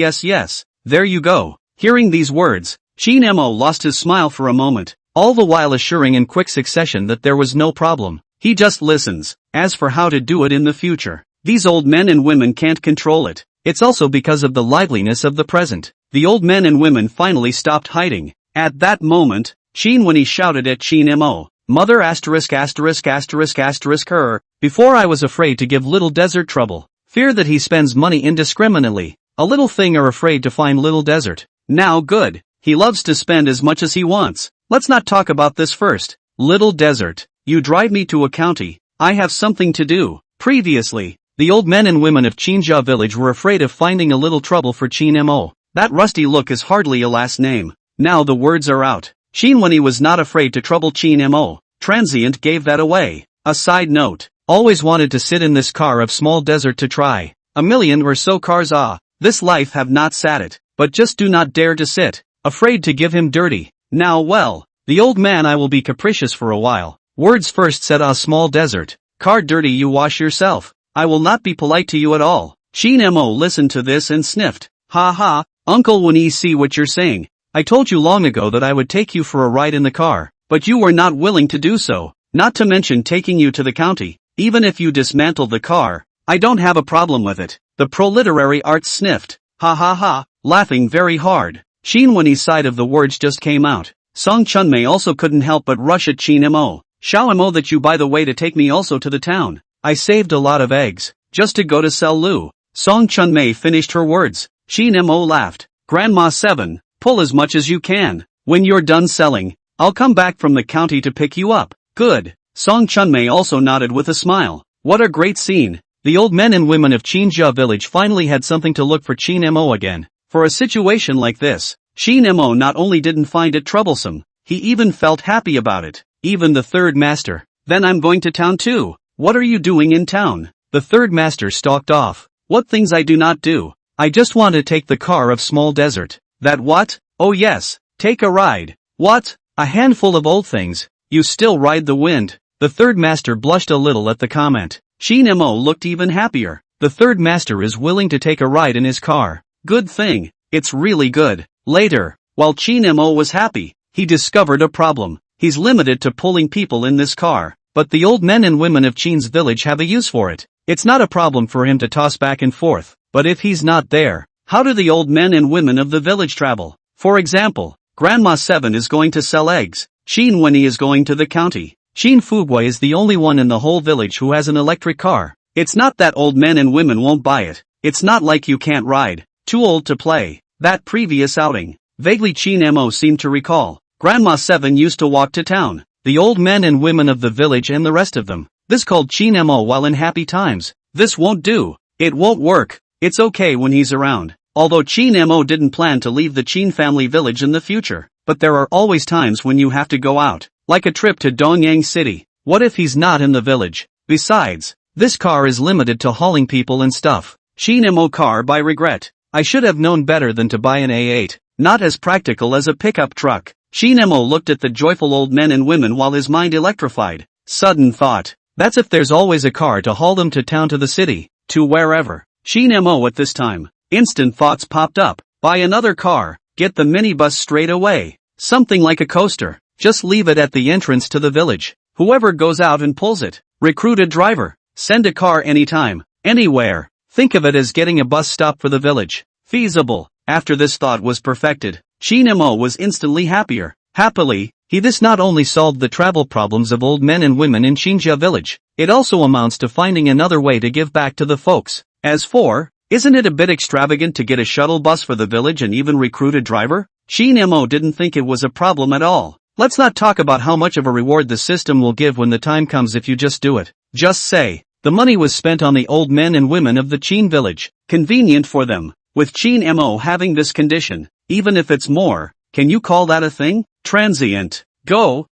There you go. Hearing these words, Chin Mo lost his smile for a moment, all the while assuring in quick succession that there was no problem. He just listens. As for how to do it in the future, these old men and women can't control it. It's also because of the liveliness of the present. The old men and women finally stopped hiding. At that moment, Chin when he shouted at Chin Mo, Mother her, before I was afraid to give Little Desert trouble. Fear that he spends money indiscriminately. A little thing are afraid to find Little Desert. Now good. He loves to spend as much as he wants. Let's not talk about this first. Little Desert, you drive me to a county. I have something to do. Previously, the old men and women of Chinja village were afraid of finding a little trouble for Chin Mo. That rusty look is hardly a last name. Now the words are out. Chin when he was not afraid to trouble Chin Mo. Transient gave that away. A side note. Always wanted to sit in this car of small desert to try. A million or so cars this life have not sat it, but just do not dare to sit. Afraid to give him dirty. Now well, the old man I will be capricious for a while. Words first said small desert. Car dirty you wash yourself. I will not be polite to you at all. Chin Mo listened to this and sniffed. Ha ha, uncle when you see what you're saying. I told you long ago that I would take you for a ride in the car, but you were not willing to do so, not to mention taking you to the county. Even if you dismantle the car, I don't have a problem with it. The proliterary arts sniffed. Ha ha ha, laughing very hard. Chin when his side of the words just came out. Song Chunmei also couldn't help but rush at Chin Mo. Shall Mo that you by the way to take me also to the town. I saved a lot of eggs, just to go to sell Lu. Song Chunmei finished her words. Chin Mo laughed. Grandma 7, pull as much as you can. When you're done selling, I'll come back from the county to pick you up. Good. Song Chunmei also nodded with a smile. What a great scene. The old men and women of Chinja village finally had something to look for Chin Mo again. For a situation like this, Chin Mo not only didn't find it troublesome, he even felt happy about it. Even the third master. Then I'm going to town too. What are you doing in town? The third master stalked off. What things I do not do. I just want to take the car of small desert. That what? Oh yes, take a ride. What? A handful of old things. You still ride the wind. The third master blushed a little at the comment. Chin Mo looked even happier. The third master is willing to take a ride in his car. Good thing. It's really good. Later, while Chin Mo was happy, he discovered a problem. He's limited to pulling people in this car, but the old men and women of Chin's village have a use for it. It's not a problem for him to toss back and forth, but if he's not there, how do the old men and women of the village travel? For example, Grandma 7 is going to sell eggs. Chin Wenyi is going to the county. Chin Fugui is the only one in the whole village who has an electric car. It's not that old men and women won't buy it. It's not like you can't ride. Too old to play. That previous outing. Vaguely Chin Mo seemed to recall. Grandma 7 used to walk to town. The old men and women of the village and the rest of them. This called Chin Mo while in happy times. This won't do. It won't work. It's okay when he's around. Although Chin Mo didn't plan to leave the Chin family village in the future. But there are always times when you have to go out. Like a trip to Dongyang City. What if he's not in the village? Besides, this car is limited to hauling people and stuff. Chin Mo car by regret. I should have known better than to buy an A8. Not as practical as a pickup truck. Chin Mo looked at the joyful old men and women while his mind electrified. Sudden thought. That's if there's always a car to haul them to town, to the city, to wherever. Chin Mo at this time instant thoughts popped up. Buy another car, get the minibus straight away. Something like a coaster, just leave it at the entrance to the village. Whoever goes out and pulls it. Recruit a driver, send a car anytime, anywhere. Think of it as getting a bus stop for the village. Feasible. After this thought was perfected, Shin-mo was instantly happier. Happily, this not only solved the travel problems of old men and women in Shinja village, it also amounts to finding another way to give back to the folks. As for, isn't it a bit extravagant to get a shuttle bus for the village and even recruit a driver? Shin-mo didn't think it was a problem at all. Let's not talk about how much of a reward the system will give when the time comes if you just do it. Just say, the money was spent on the old men and women of the Chin village. Convenient for them. With Shin-mo having this condition, even if it's more, can you call that a thing? Transient. Go,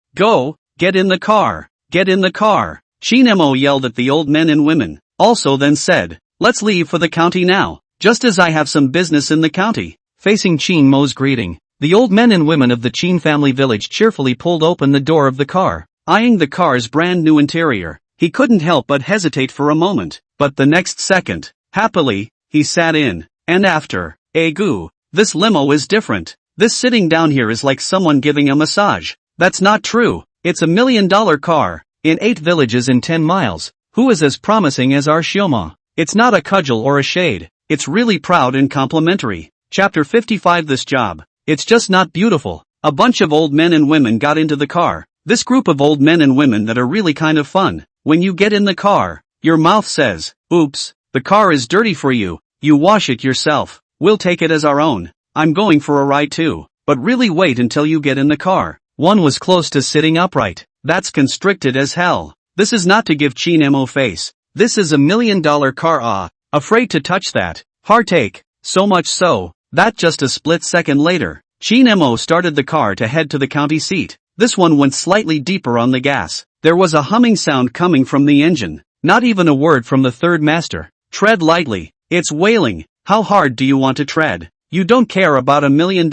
get in the car. Get in the car. Shin-mo yelled at the old men and women, also then said, let's leave for the county now, just as I have some business in the county. Facing Shin-mo's greeting, the old men and women of the Chin family village cheerfully pulled open the door of the car. Eyeing the car's brand new interior, he couldn't help but hesitate for a moment, but the next second, happily, he sat in. And after, Egu, this limo is different. This sitting down here is like someone giving a massage. That's not true. It's $1 million car, in 8 villages in 10 miles. Who is as promising as our Shioma? It's not a cudgel or a shade. It's really proud and complimentary. Chapter 55. This job. It's just not beautiful. A bunch of old men and women got into the car. This group of old men and women that are really kind of fun. When you get in the car, your mouth says, oops, the car is dirty for you. You wash it yourself. We'll take it as our own. I'm going for a ride too. But really wait until you get in the car. One was close to sitting upright. That's constricted as hell. This is not to give Shin-mo face. This is $1 million car. Afraid to touch that. Heartache. So much so, that just a split second later, Shin-mo started the car to head to the county seat. This one went slightly deeper on the gas. There was a humming sound coming from the engine. Not even a word from the third master. Tread lightly. It's wailing. How hard do you want to tread? You don't care about $1 million.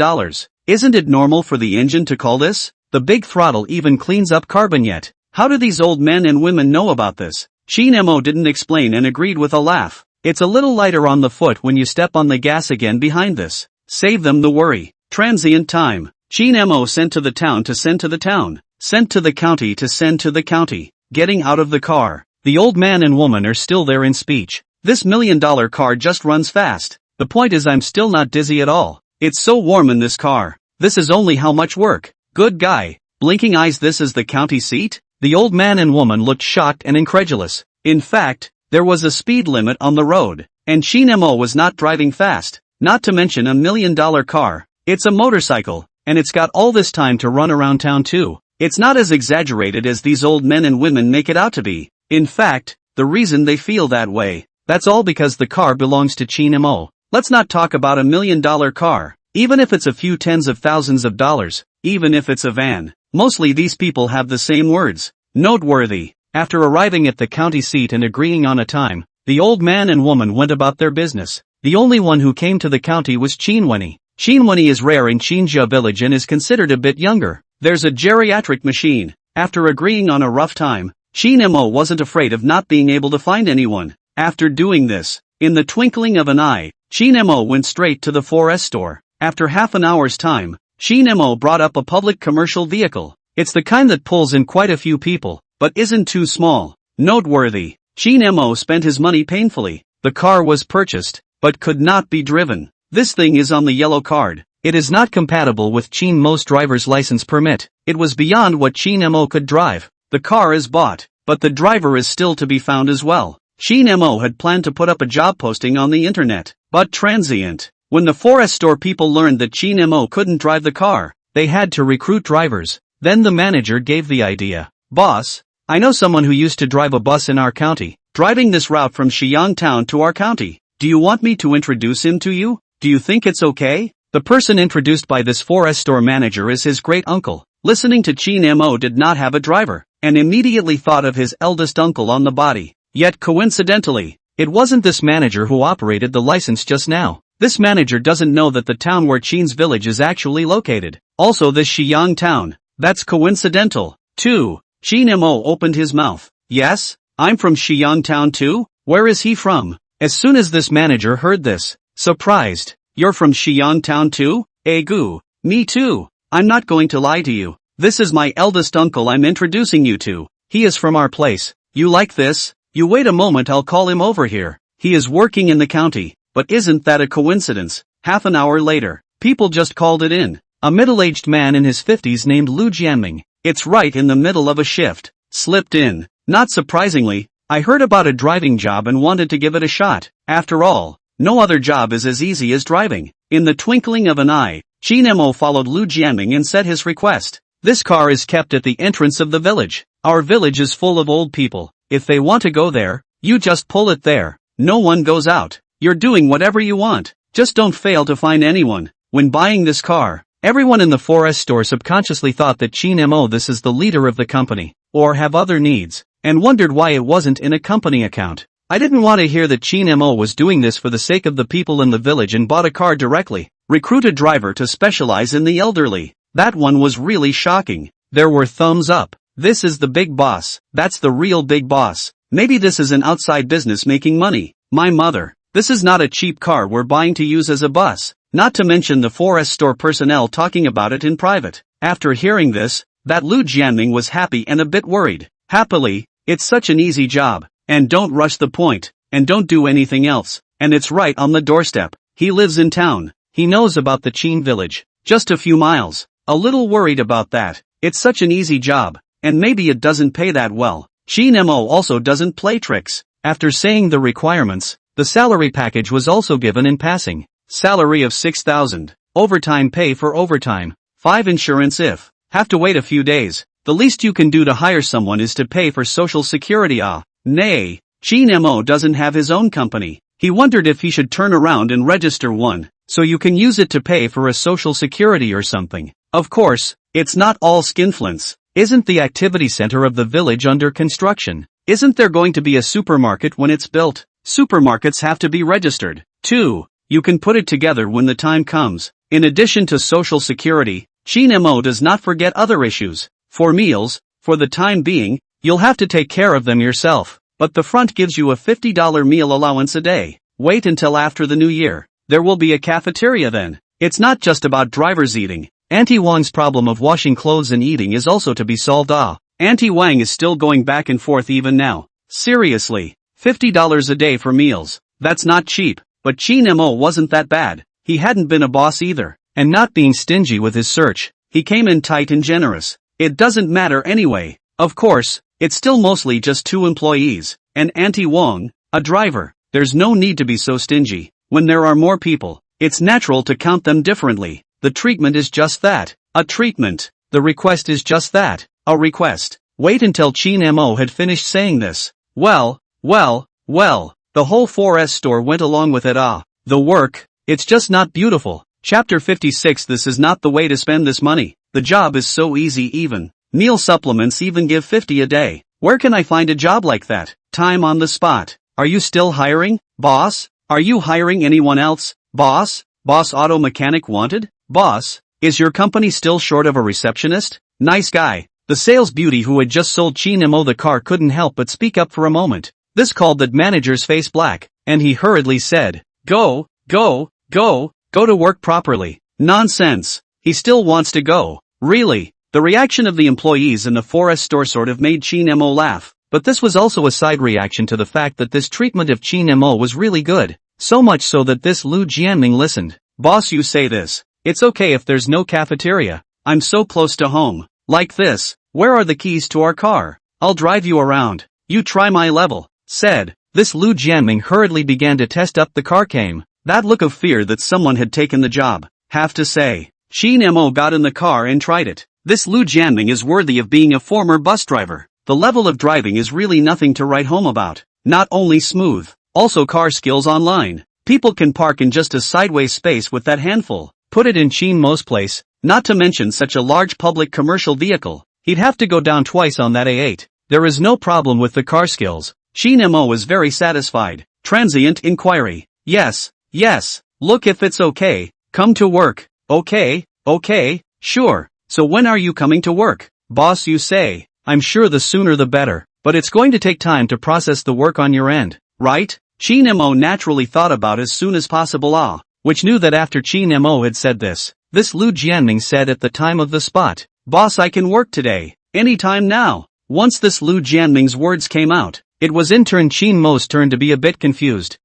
Isn't it normal for the engine to call this? The big throttle even cleans up carbon yet. How do these old men and women know about this? Shin-mo didn't explain and agreed with a laugh. It's a little lighter on the foot when you step on the gas again behind this. Save them the worry. Transient time. Shin-mo sent to the town to send to the town. Sent to the county to send to the county. Getting out of the car. The old man and woman are still there in speech. This $1 million car just runs fast. The point is I'm still not dizzy at all. It's so warm in this car. This is only how much work. Good guy. Blinking eyes. This is the county seat? The old man and woman looked shocked and incredulous. In fact, there was a speed limit on the road. And Shin-mo was not driving fast. Not to mention $1 million car. It's a motorcycle. And it's got all this time to run around town too. It's not as exaggerated as these old men and women make it out to be. In fact, the reason they feel that way, that's all because the car belongs to Shin-mo. Let's not talk about $1 million car. Even if it's a few tens of thousands of dollars. Even if it's a van. Mostly these people have the same words. Noteworthy. After arriving at the county seat and agreeing on a time, the old man and woman went about their business. The only one who came to the county was Shin-weni. Shin-weni is rare in Shinja village and is considered a bit younger. There's a geriatric machine. After agreeing on a rough time, Shin-mo wasn't afraid of not being able to find anyone. After doing this, in the twinkling of an eye, Shin-mo went straight to the 4S store. After half an hour's time, Shin-mo brought up a public commercial vehicle. It's the kind that pulls in quite a few people, but isn't too small. Noteworthy. Shin-mo spent his money painfully. The car was purchased, but could not be driven. This thing is on the yellow card. It is not compatible with Shin-mo's driver's license permit. It was beyond what Shin-mo could drive. The car is bought, but the driver is still to be found as well. Shin-mo had planned to put up a job posting on the internet, but transient. When the 4S store people learned that Shin-mo couldn't drive the car, they had to recruit drivers. Then the manager gave the idea. Boss, I know someone who used to drive a bus in our county, driving this route from Shiyang town to our county. Do you want me to introduce him to you? Do you think it's okay? The person introduced by this 4S store manager is his great uncle. Listening to Shin-mo did not have a driver, and immediately thought of his eldest uncle on the body. Yet coincidentally, it wasn't this manager who operated the license just now. This manager doesn't know that the town where Chin's village is actually located. Also this Shiyang town. That's coincidental, too. Shin-mo opened his mouth. Yes, I'm from Shiyang town too? Where is he from? As soon as this manager heard this, surprised. You're from Xi'an town too? Egu. Me too. I'm not going to lie to you. This is my eldest uncle I'm introducing you to. He is from our place. You like this? You wait a moment, I'll call him over here. He is working in the county. But isn't that a coincidence? Half an hour later, people just called it in. A middle-aged man in his 50s named Lu Jianming. It's right in the middle of a shift. Slipped in. Not surprisingly, I heard about a driving job and wanted to give it a shot. After all, no other job is as easy as driving. In the twinkling of an eye, Qin Mo followed Lu Jianming and said his request. This car is kept at the entrance of the village. Our village is full of old people. If they want to go there, you just pull it there. No one goes out. You're doing whatever you want. Just don't fail to find anyone. When buying this car, everyone in the 4S store subconsciously thought that Qin Mo this is the leader of the company, or have other needs, and wondered why it wasn't in a company account. I didn't want to hear that Qin Mo was doing this for the sake of the people in the village and bought a car directly. Recruit a driver to specialize in the elderly. That one was really shocking. There were thumbs up. This is the big boss. That's the real big boss. Maybe this is an outside business making money. My mother. This is not a cheap car we're buying to use as a bus. Not to mention the 4S store personnel talking about it in private. After hearing this, that Lu Jianming was happy and a bit worried. Happily, it's such an easy job. And don't rush the point. And don't do anything else. And it's right on the doorstep. He lives in town. He knows about the Qin village. Just a few miles. A little worried about that. It's such an easy job. And maybe it doesn't pay that well. Qin Mo also doesn't play tricks. After saying the requirements, the salary package was also given in passing. Salary of 6,000. Overtime pay for overtime. 5 insurance if. Have to wait a few days. The least you can do to hire someone is to pay for social security. Nay. Qin Mo doesn't have his own company. He wondered if he should turn around and register one, so you can use it to pay for a social security or something. Of course, it's not all skinflints. Isn't the activity center of the village under construction? Isn't there going to be a supermarket when it's built? Supermarkets have to be registered, too. You can put it together when the time comes. In addition to social security, Qin Mo does not forget other issues. For meals, for the time being, you'll have to take care of them yourself. But the front gives you a $50 meal allowance a day. Wait until after the new year. There will be a cafeteria then. It's not just about drivers eating. Auntie Wang's problem of washing clothes and eating is also to be solved. Auntie Wang is still going back and forth even now. Seriously, $50 a day for meals. That's not cheap. But Qin Mo wasn't that bad. He hadn't been a boss either. And not being stingy with his search. He came in tight and generous. It doesn't matter anyway. Of course, it's still mostly just 2 employees. And Auntie Wang, a driver. There's no need to be so stingy. When there are more people, it's natural to count them differently. The treatment is just that. A treatment. The request is just that. A request. Wait until Qin Mo had finished saying this. Well. The whole 4S store went along with it. The work. It's just not beautiful. Chapter 56. This is not the way to spend this money. The job is so easy even. Meal supplements even give 50 a day. Where can I find a job like that? Time on the spot. Are you still hiring? Boss? Are you hiring anyone else? Boss? Boss auto mechanic wanted? Boss? Is your company still short of a receptionist? Nice guy. The sales beauty who had just sold Qin Mo the car couldn't help but speak up for a moment. This called the manager's face black, and he hurriedly said, Go to work properly. Nonsense. He still wants to go. Really? The reaction of the employees in the 4S store sort of made Qin Mo laugh, but this was also a side reaction to the fact that this treatment of Qin Mo was really good. So much so that this Lu Jianming listened. Boss, you say this. It's okay if there's no cafeteria. I'm so close to home. Like this. Where are the keys to our car? I'll drive you around. You try my level. Said. This Lu Jianming hurriedly began to test up the car came. That look of fear that someone had taken the job. Have to say. Qin Mo got in the car and tried it. This Lu Jianming is worthy of being a former bus driver. The level of driving is really nothing to write home about. Not only smooth, also car skills online. People can park in just a sideways space with that handful. Put it in Qin Mo's place, not to mention such a large public commercial vehicle. He'd have to go down twice on that A8. There is no problem with the car skills. Qin Mo is very satisfied. Transient inquiry. Yes. Look, if it's okay, come to work. Okay, sure. So when are you coming to work? Boss, you say. I'm sure the sooner the better, but it's going to take time to process the work on your end, right? Chin Mo naturally thought about as soon as possible which knew that after Chin Mo had said this Lu Jianming said at the time of the spot, "Boss, I can work today, anytime now." Once this Lu Jianming's words came out, it was in turn Chin Mo's turn to be a bit confused.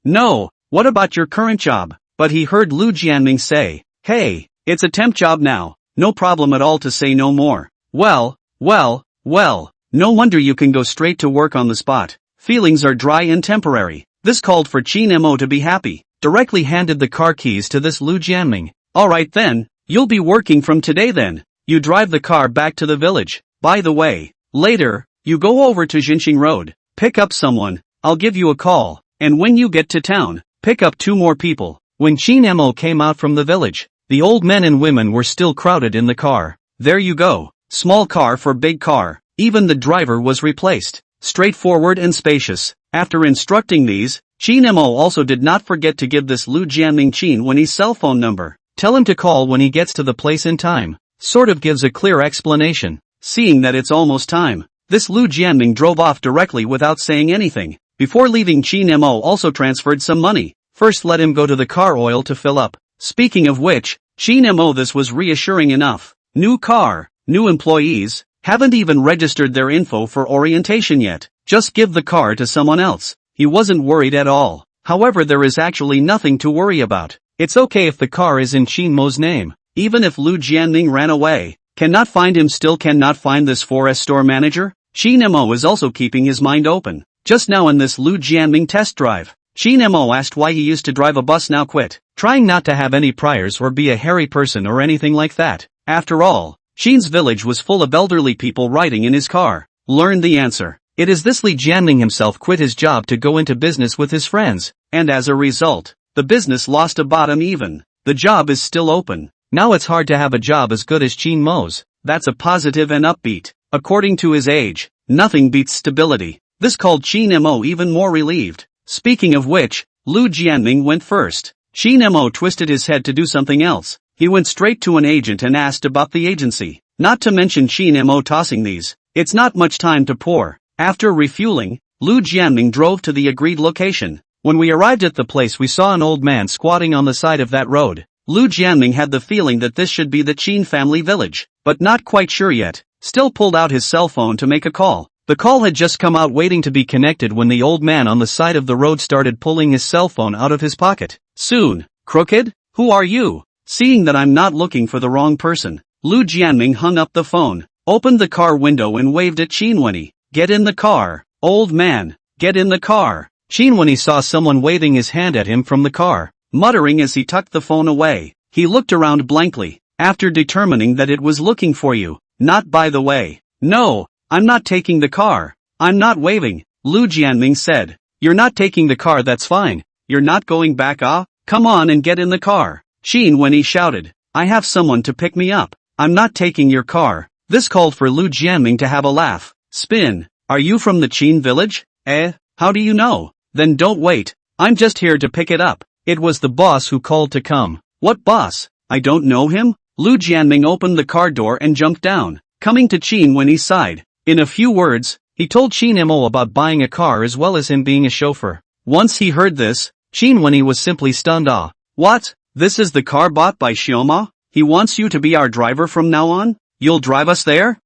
No, what about your current job? But he heard Lu Jianming say, "Hey, it's a temp job now, no problem at all to say no more." Well, no wonder you can go straight to work on the spot. Feelings are dry and temporary. This called for Chin Mo to be happy, directly handed the car keys to this Lu Jianming. "Alright then, you'll be working from today then. You drive the car back to the village. By the way, later, you go over to Jinxing Road, pick up someone, I'll give you a call, and when you get to town, pick up 2 more people." When Chin Mo came out from the village, the old men and women were still crowded in the car. There you go, small car for big car, even the driver was replaced. Straightforward and spacious. After instructing these, Chin Mo also did not forget to give this Lu Jianming Chin Wen's cell phone number. Tell him to call when he gets to the place in time. Sort of gives a clear explanation. Seeing that it's almost time, this Lu Jianming drove off directly without saying anything. Before leaving, Chin Mo also transferred some money. First let him go to the car oil to fill up. Speaking of which, Chin Mo, this was reassuring enough. New car, new employees, haven't even registered their info for orientation yet. Just give the car to someone else. He wasn't worried at all. However, there is actually nothing to worry about. It's okay if the car is in Chin Mo's name. Even if Lu Jianming ran away, cannot find him, still cannot find this forest store manager. Chin Mo is also keeping his mind open. Just now in this Lu Jianming test drive, Chin Mo asked why he used to drive a bus, now quit, trying not to have any priors or be a hairy person or anything like that. After all, Chin's village was full of elderly people riding in his car. Learned the answer. It is this Lu Jianming himself quit his job to go into business with his friends, and as a result, the business lost a bottom even. The job is still open. Now it's hard to have a job as good as Chin Mo's. That's a positive and upbeat. According to his age, nothing beats stability. This called Chin Mo even more relieved. Speaking of which, Lu Jianming went first. Chin Mo twisted his head to do something else. He went straight to an agent and asked about the agency. Not to mention Chin Mo tossing these. It's not much time to pour. After refueling, Lu Jianming drove to the agreed location. When we arrived at the place, we saw an old man squatting on the side of that road. Lu Jianming had the feeling that this should be the Chin family village, but not quite sure yet. Still pulled out his cell phone to make a call. The call had just come out waiting to be connected when the old man on the side of the road started pulling his cell phone out of his pocket. Soon, "Crooked? Who are you?" Seeing that I'm not looking for the wrong person, Lu Jianming hung up the phone, opened the car window and waved at Chin Wen. "Get in the car, old man, get in the car." Chin Wen saw someone waving his hand at him from the car, muttering as he tucked the phone away. He looked around blankly, after determining that it was looking for you. "Not by the way." "No, I'm not taking the car. I'm not waving," Lu Jianming said. "You're not taking the car, that's fine. You're not going back, Come on and get in the car." Chin Wen shouted. "I have someone to pick me up. I'm not taking your car." This called for Lu Jianming to have a laugh. "Spin, are you from the Chin village? How do you know? Then don't wait. I'm just here to pick it up." It was the boss who called to come. "What boss? I don't know him." Lu Jianming opened the car door and jumped down, coming to Chin Wen's side. In a few words, he told Chin Mo about buying a car as well as him being a chauffeur. Once he heard this, Chin Wen was simply stunned. "What? This is the car bought by Xioma? He wants you to be our driver from now on? You'll drive us there?"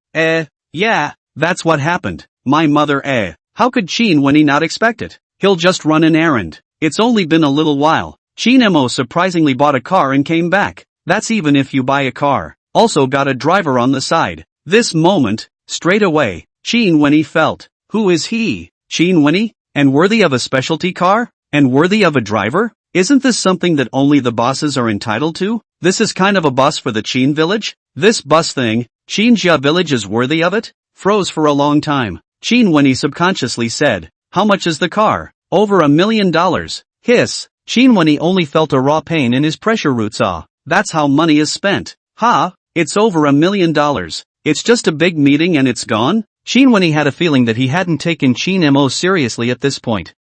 Yeah, that's what happened. My mother, How could Chin Wen not expect it? He'll just run an errand. It's only been a little while. Chin Mo surprisingly bought a car and came back. That's even if you buy a car. Also got a driver on the side. This moment, straight away, Chin Wen felt. Who is he? Chin Wen? And worthy of a specialty car? And worthy of a driver? Isn't this something that only the bosses are entitled to? This is kind of a bus for the Chin village? This bus thing, Chinjia village is worthy of it? Froze for a long time. Chin Wen subconsciously said, "How much is the car?" "Over $1 million. Hiss. Chin Wen only felt a raw pain in his pressure roots. That's how money is spent. It's over $1 million. It's just a big meeting and it's gone? Chin Wen had a feeling that he hadn't taken Chin Mo seriously at this point.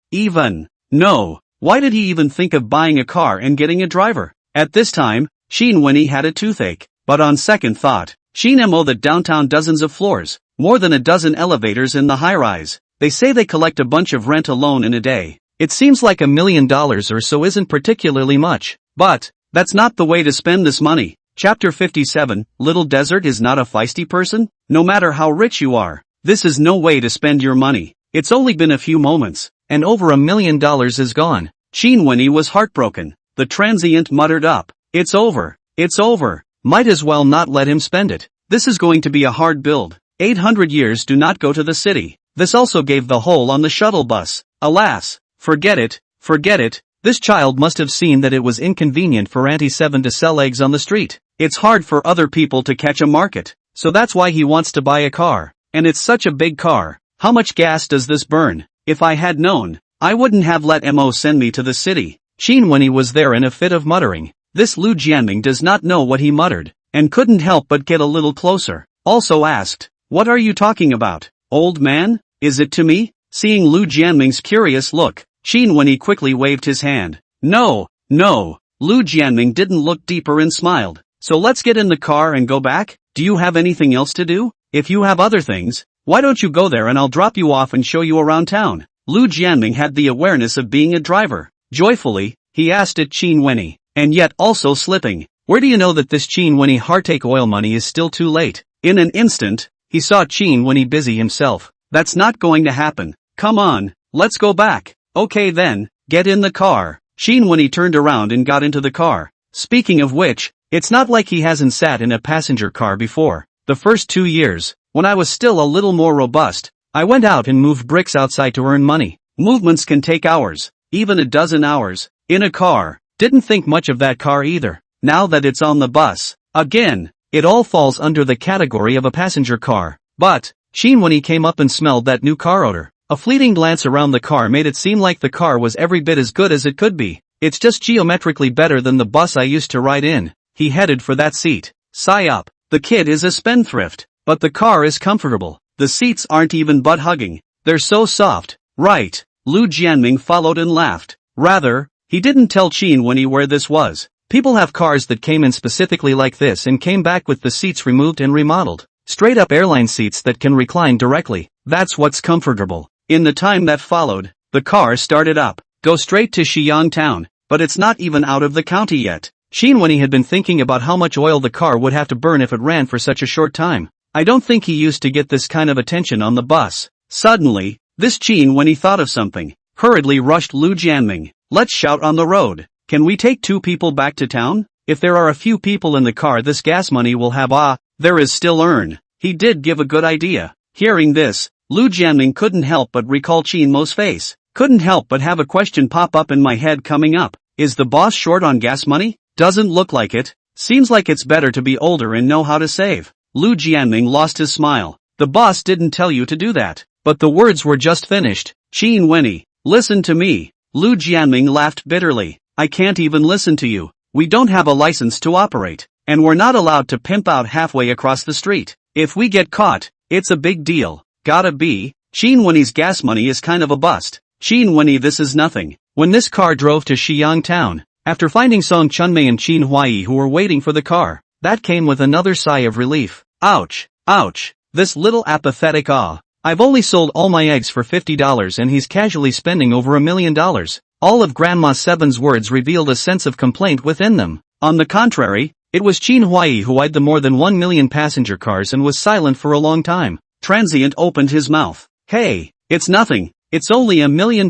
No. Why did he even think of buying a car and getting a driver? At this time, Chin Wen had a toothache. But on second thought, Chin Mo that downtown dozens of floors, more than a dozen elevators in the high-rise. They say they collect a bunch of rent alone in a day. It seems like $1 million or so isn't particularly much. But that's not the way to spend this money. Chapter 57, Little Desert is not a feisty person? No matter how rich you are, this is no way to spend your money. It's only been a few moments, and over $1 million is gone. Chinwenny was heartbroken. The transient muttered up, "It's over. It's over. Might as well not let him spend it. This is going to be a hard build. 800 years do not go to the city." This also gave the hole on the shuttle bus. Alas, forget it. This child must have seen that it was inconvenient for Auntie Seven to sell eggs on the street. It's hard for other people to catch a market, so that's why he wants to buy a car. And it's such a big car. How much gas does this burn? If I had known, I wouldn't have let Mo send me to the city. Chinwenny was there in a fit of muttering. This Lu Jianming does not know what he muttered, and couldn't help but get a little closer. Also asked, "What are you talking about, old man? Is it to me?" Seeing Lu Jianming's curious look, Chinwenny quickly waved his hand. No. Lu Jianming didn't look deeper and smiled. "So let's get in the car and go back? Do you have anything else to do? If you have other things, why don't you go there and I'll drop you off and show you around town?" Lu Jianming had the awareness of being a driver. Joyfully, he asked at Chinwenny, and yet also slipping. Where do you know that this Chinwenny heartache oil money is still too late? In an instant, he saw Chinwenny busy himself. That's not going to happen. Come on, let's go back. Okay then, get in the car. Chinwenny turned around and got into the car. Speaking of which, it's not like he hasn't sat in a passenger car before. The first 2 years, when I was still a little more robust, I went out and moved bricks outside to earn money. Movements can take hours, even a dozen hours, in a car. Didn't think much of that car either. Now that it's on the bus, again, it all falls under the category of a passenger car. But Chinwenny came up and smelled that new car odor. A fleeting glance around the car made it seem like the car was every bit as good as it could be. It's just geometrically better than the bus I used to ride in. He headed for that seat. Sigh up. The kid is a spendthrift, but the car is comfortable. The seats aren't even butt-hugging. They're so soft. Right. Lu Jianming followed and laughed. Rather, he didn't tell Chinwenny where this was. People have cars that came in specifically like this and came back with the seats removed and remodeled. Straight up airline seats that can recline directly. That's what's comfortable. In the time that followed, the car started up. Go straight to Xi'an town, but it's not even out of the county yet. Chinwenny had been thinking about how much oil the car would have to burn if it ran for such a short time. I don't think he used to get this kind of attention on the bus. Suddenly, this Chinwenny thought of something. Hurriedly rushed Lu Jianming. Let's shout on the road. Can we take 2 people back to town? If there are a few people in the car, this gas money will have there is still earn. He did give a good idea. Hearing this, Lu Jianming couldn't help but recall Chinmo's face. Couldn't help but have a question pop up in my head coming up. Is the boss short on gas money? Doesn't look like it. Seems like it's better to be older and know how to save. Lu Jianming lost his smile. The boss didn't tell you to do that. But the words were just finished. Chinwenny, listen to me. Lu Jianming laughed bitterly. I can't even listen to you. We don't have a license to operate, and we're not allowed to pimp out halfway across the street. If we get caught, it's a big deal. Gotta be. Chinwenny's gas money is kind of a bust. Chinwenny, this is nothing. When this car drove to Xi'an town, after finding Song Chunmei and Qin Huai who were waiting for the car, that came with another sigh of relief. Ouch. This little apathetic I've only sold all my eggs for $50 and he's casually spending over $1 million. All of Grandma Seven's words revealed a sense of complaint within them. On the contrary, it was Qin Huai who eyed the more than 1 million passenger cars and was silent for a long time. Transient opened his mouth. Hey, it's nothing. It's only $1 million.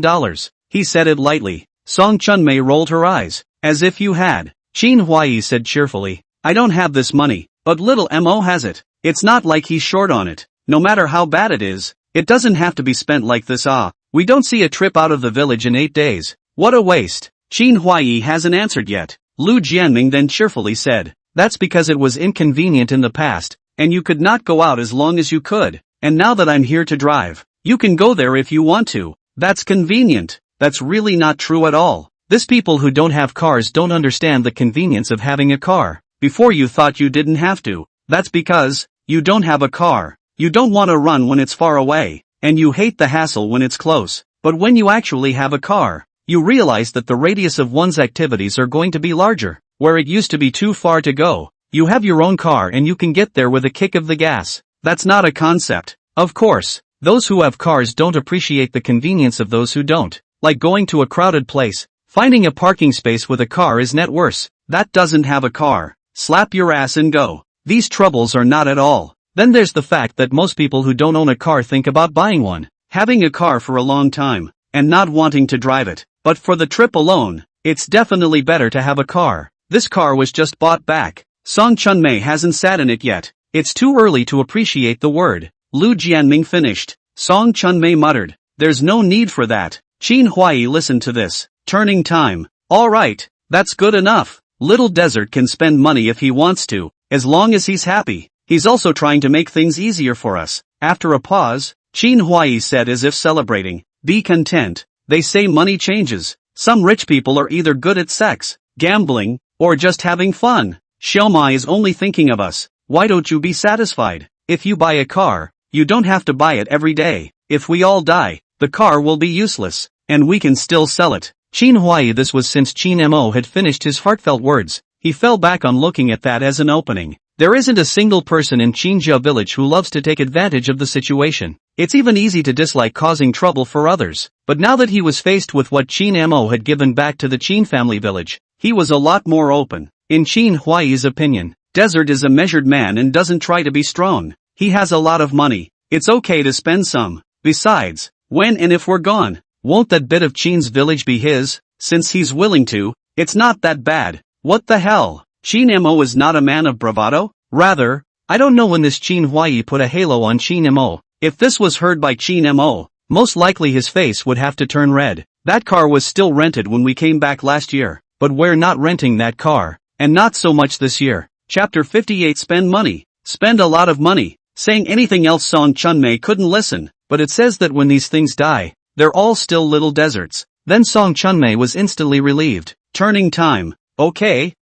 He said it lightly. Song Chunmei rolled her eyes. As if you had. Qin Huai said cheerfully. I don't have this money, but little Mo has it. It's not like he's short on it. No matter how bad it is, it doesn't have to be spent like this. We don't see a trip out of the village in 8 days. What a waste. Qin Huai hasn't answered yet. Lu Jianming then cheerfully said. That's because it was inconvenient in the past, and you could not go out as long as you could. And now that I'm here to drive, you can go there if you want to. That's convenient. That's really not true at all. This people who don't have cars don't understand the convenience of having a car. Before you thought you didn't have to. That's because you don't have a car. You don't want to run when it's far away, and you hate the hassle when it's close. But when you actually have a car, you realize that the radius of one's activities are going to be larger. Where it used to be too far to go, you have your own car and you can get there with a kick of the gas. That's not a concept. Of course, those who have cars don't appreciate the convenience of those who don't. like going to a crowded place. Finding a parking space with a car is net worse. That doesn't have a car. Slap your ass and go. These troubles are not at all. Then there's the fact that most people who don't own a car think about buying one, having a car for a long time, and not wanting to drive it. But for the trip alone, it's definitely better to have a car. This car was just bought back. Song Chunmei hasn't sat in it yet. It's too early to appreciate the word. Lu Jianming finished. Song Chunmei muttered, "There's no need for that." Qin Huai listened to this. Turning time. Alright, that's good enough. Little Desert can spend money if he wants to, as long as he's happy. He's also trying to make things easier for us. After a pause, Qin Huai said as if celebrating, "Be content. They say money changes. Some rich people are either good at sex, gambling, or just having fun. Xiaomai is only thinking of us. Why don't you be satisfied? If you buy a car, you don't have to buy it every day. If we all die, the car will be useless, and we can still sell it." Qin Huai. This was since Qin Mo had finished his heartfelt words. He fell back on looking at that as an opening. There isn't a single person in Qinjia village who loves to take advantage of the situation. It's even easy to dislike causing trouble for others. But now that he was faced with what Qin Mo had given back to the Qin family village, he was a lot more open. In Qin Huai's opinion, Desert is a measured man and doesn't try to be strong. He has a lot of money. It's okay to spend some. Besides, when and if we're gone, won't that bit of Qin's village be his? Since he's willing to, it's not that bad. What the hell? Qin Mo is not a man of bravado? Rather, I don't know when this Qin Huai put a halo on Qin Mo. If this was heard by Qin Mo, most likely his face would have to turn red. That car was still rented when we came back last year, but we're not renting that car, and not so much this year. Chapter 58. Spend money. Spend a lot of money. Saying anything else Song Chunmei couldn't listen, but it says that when these things die, they're all still little deserts. Then Song Chunmei was instantly relieved. Turning time. Okay.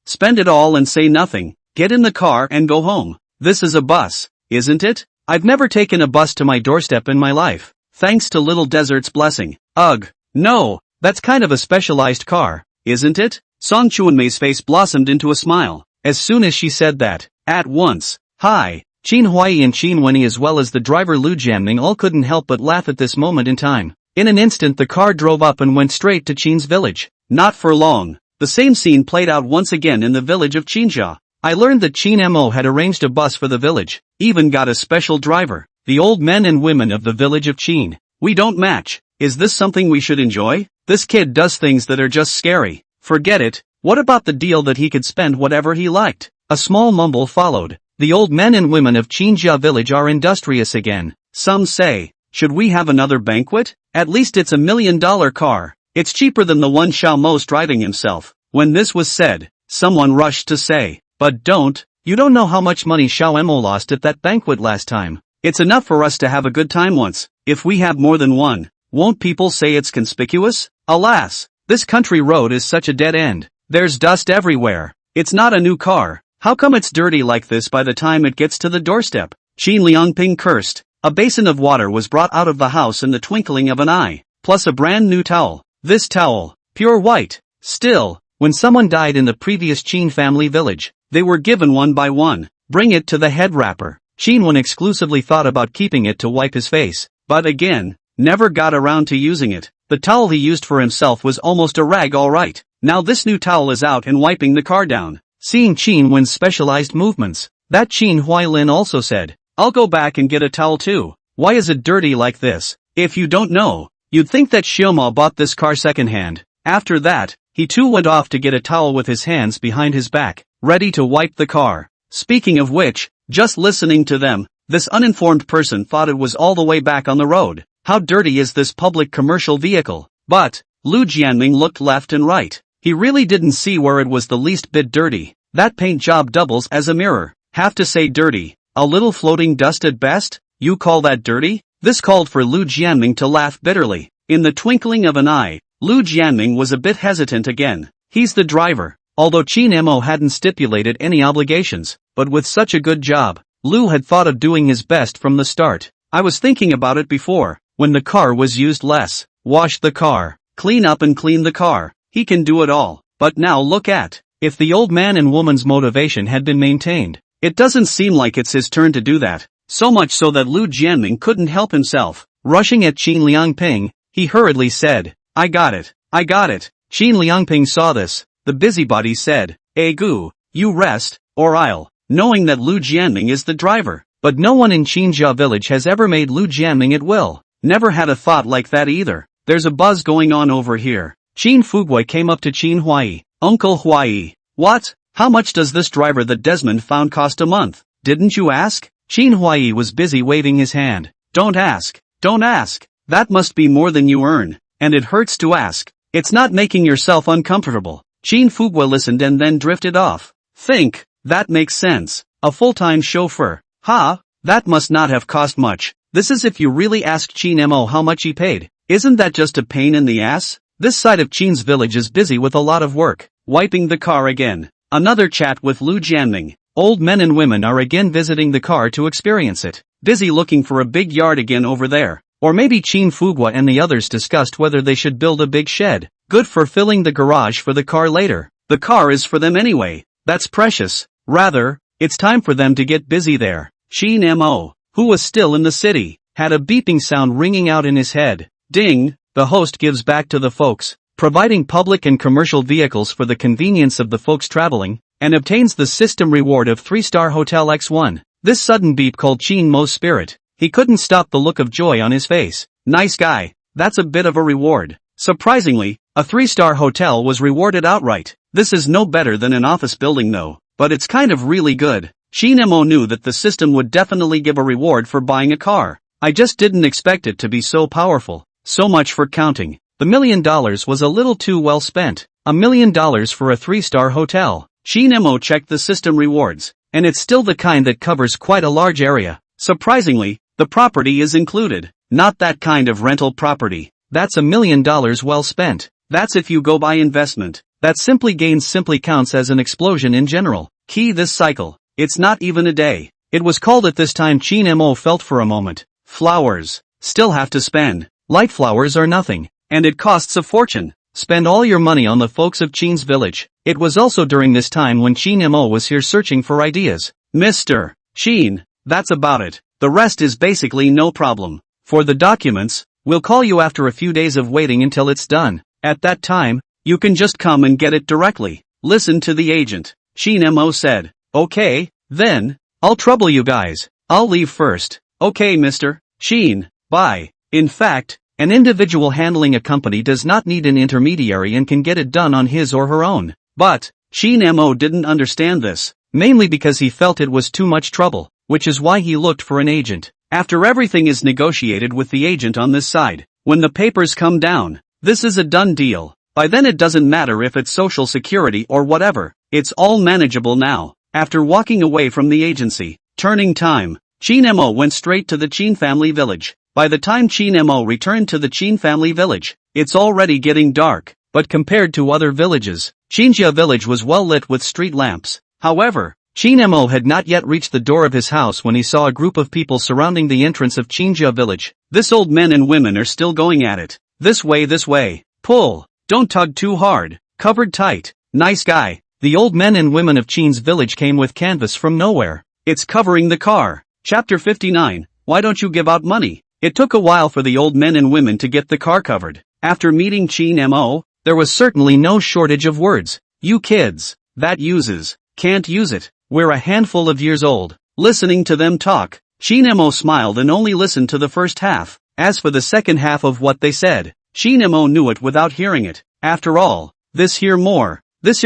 Spend it all and say nothing. Get in the car and go home. This is a bus, isn't it? I've never taken a bus to my doorstep in my life. Thanks to Little Desert's blessing. Ugh. No, that's kind of a specialized car, isn't it? Song Chunmei's face blossomed into a smile as soon as she said that. At once. Hi. Qin Huai and Qin Wenyi as well as the driver Lu Jianming all couldn't help but laugh at this moment in time. In an instant the car drove up and went straight to Qin's village. Not for long. The same scene played out once again in the village of Qinjia. I learned that Qin Mo had arranged a bus for the village, even got a special driver. The old men and women of the village of Qin. We don't match. Is this something we should enjoy? This kid does things that are just scary. Forget it. What about the deal that he could spend whatever he liked? A small mumble followed. The old men and women of Qinjia village are industrious again. Some say, should we have another banquet? At least it's $1 million car. It's cheaper than the one Xiao Mo's driving himself. When this was said, someone rushed to say, but don't, you don't know how much money Xiao Mo lost at that banquet last time. It's enough for us to have a good time once. If we have more than one, won't people say it's conspicuous? Alas, this country road is such a dead end. There's dust everywhere. It's not a new car. How come it's dirty like this by the time it gets to the doorstep? Qin Liangping cursed. A basin of water was brought out of the house in the twinkling of an eye, plus a brand new towel. This towel, pure white. Still, when someone died in the previous Qin family village, they were given one by one. Bring it to the head wrapper. Qin Wen exclusively thought about keeping it to wipe his face, but again, never got around to using it. The towel he used for himself was almost a rag alright. Now this new towel is out and wiping the car down. Seeing Qin Wen's specialized movements, that Qin Huailin also said, I'll go back and get a towel too. Why is it dirty like this? If you don't know, you'd think that Xiaoma bought this car secondhand. After that, he too went off to get a towel with his hands behind his back, ready to wipe the car. Speaking of which, just listening to them, this uninformed person thought it was all the way back on the road. How dirty is this public commercial vehicle? But, Lu Jianming looked left and right. He really didn't see where it was the least bit dirty. That paint job doubles as a mirror. Have to say dirty. A little floating dust at best? You call that dirty? This called for Lu Jianming to laugh bitterly. In the twinkling of an eye, Lu Jianming was a bit hesitant again. He's the driver. Although Qin Mo hadn't stipulated any obligations, but with such a good job, Lu had thought of doing his best from the start. I was thinking about it before, when the car was used less. Wash the car, clean up and clean the car. He can do it all. But now look at, if the old man and woman's motivation had been maintained, it doesn't seem like it's his turn to do that. So much so that Lu Jianming couldn't help himself. Rushing at Qin Liangping, He hurriedly said, I got it. I got it. Qin Liangping saw this. The busybody said, Gu, you rest, or I'll, knowing that Lu Jianming is the driver. But no one in Qinjia village has ever made Lu Jianming at will. Never had a thought like that either. There's a buzz going on over here. Qin Fugui came up to Qin Huai. Uncle Huai. What? How much does this driver that Desmond found cost a month? Didn't you ask? Qin Huai was busy waving his hand. Don't ask. Don't ask. That must be more than you earn. And it hurts to ask. It's not making yourself uncomfortable. Qin Fugui listened and then drifted off. Think. That makes sense. A full-time chauffeur. That must not have cost much. This is if you really asked Qin Mo how much he paid. Isn't that just a pain in the ass? This side of Qin's village is busy with a lot of work. Wiping the car again. Another chat with Lu Jianming. Old men and women are again visiting the car to experience it. Busy looking for a big yard again over there. Or maybe Qin Fugua and the others discussed whether they should build a big shed. Good for filling the garage for the car later. The car is for them anyway. That's precious. Rather, it's time for them to get busy there. Qin Mo, who was still in the city, had a beeping sound ringing out in his head. Ding, the host gives back to the folks, providing public and commercial vehicles for the convenience of the folks traveling, and obtains the system reward of 3-star Hotel X1. This sudden beep called Qin Mo's spirit. He couldn't stop the look of joy on his face. Nice guy. That's a bit of a reward. Surprisingly, a 3-star hotel was rewarded outright. This is no better than an office building though, but it's kind of really good. Qin Mo knew that the system would definitely give a reward for buying a car. I just didn't expect it to be so powerful. So much for counting. The $1 million was a little too well spent. $1 million for a 3-star hotel. Qin Mo checked the system rewards, and it's still the kind that covers quite a large area. Surprisingly, the property is included. Not that kind of rental property. That's $1 million well spent. That's if you go by investment. That simply gains simply counts as an explosion in general. Key this cycle. It's not even a day. It was called at this time. Qin Mo felt for a moment. Flowers. Still have to spend. Light flowers are nothing. And it costs a fortune. Spend all your money on the folks of Qin's village. It was also during this time when Qin Mo was here searching for ideas. Mr. Qin, that's about it. The rest is basically no problem. For the documents, we'll call you after a few days of waiting until it's done. At that time, you can just come and get it directly. Listen to the agent. Qin Mo said. Okay, then, I'll trouble you guys. I'll leave first. Okay, Mr. Qin, bye. In fact, an individual handling a company does not need an intermediary and can get it done on his or her own. But, Qin Mo didn't understand this, mainly because he felt it was too much trouble, which is why he looked for an agent. After everything is negotiated with the agent on this side, when the papers come down, this is a done deal. By then it doesn't matter if it's social security or whatever, it's all manageable now. After walking away from the agency, turning time, Qin Mo went straight to the Qin family village. By the time Qin Mo returned to the Qin family village, it's already getting dark, but compared to other villages, Qinjia village was well lit with street lamps. However, Qin Mo had not yet reached the door of his house when he saw a group of people surrounding the entrance of Qinjia village. This old men and women are still going at it. This way. Pull. Don't tug too hard. Covered tight. Nice guy. The old men and women of Qin's village came with canvas from nowhere. It's covering the car. Chapter 59. Why don't you give out money? It took a while for the old men and women to get the car covered. After meeting Qin Mo, there was certainly no shortage of words. You kids. That uses. Can't use it. We're a handful of years old. Listening to them talk, Qin Mo smiled and only listened to the first half. As for the second half of what they said, Qin Mo knew it without hearing it. After all, this here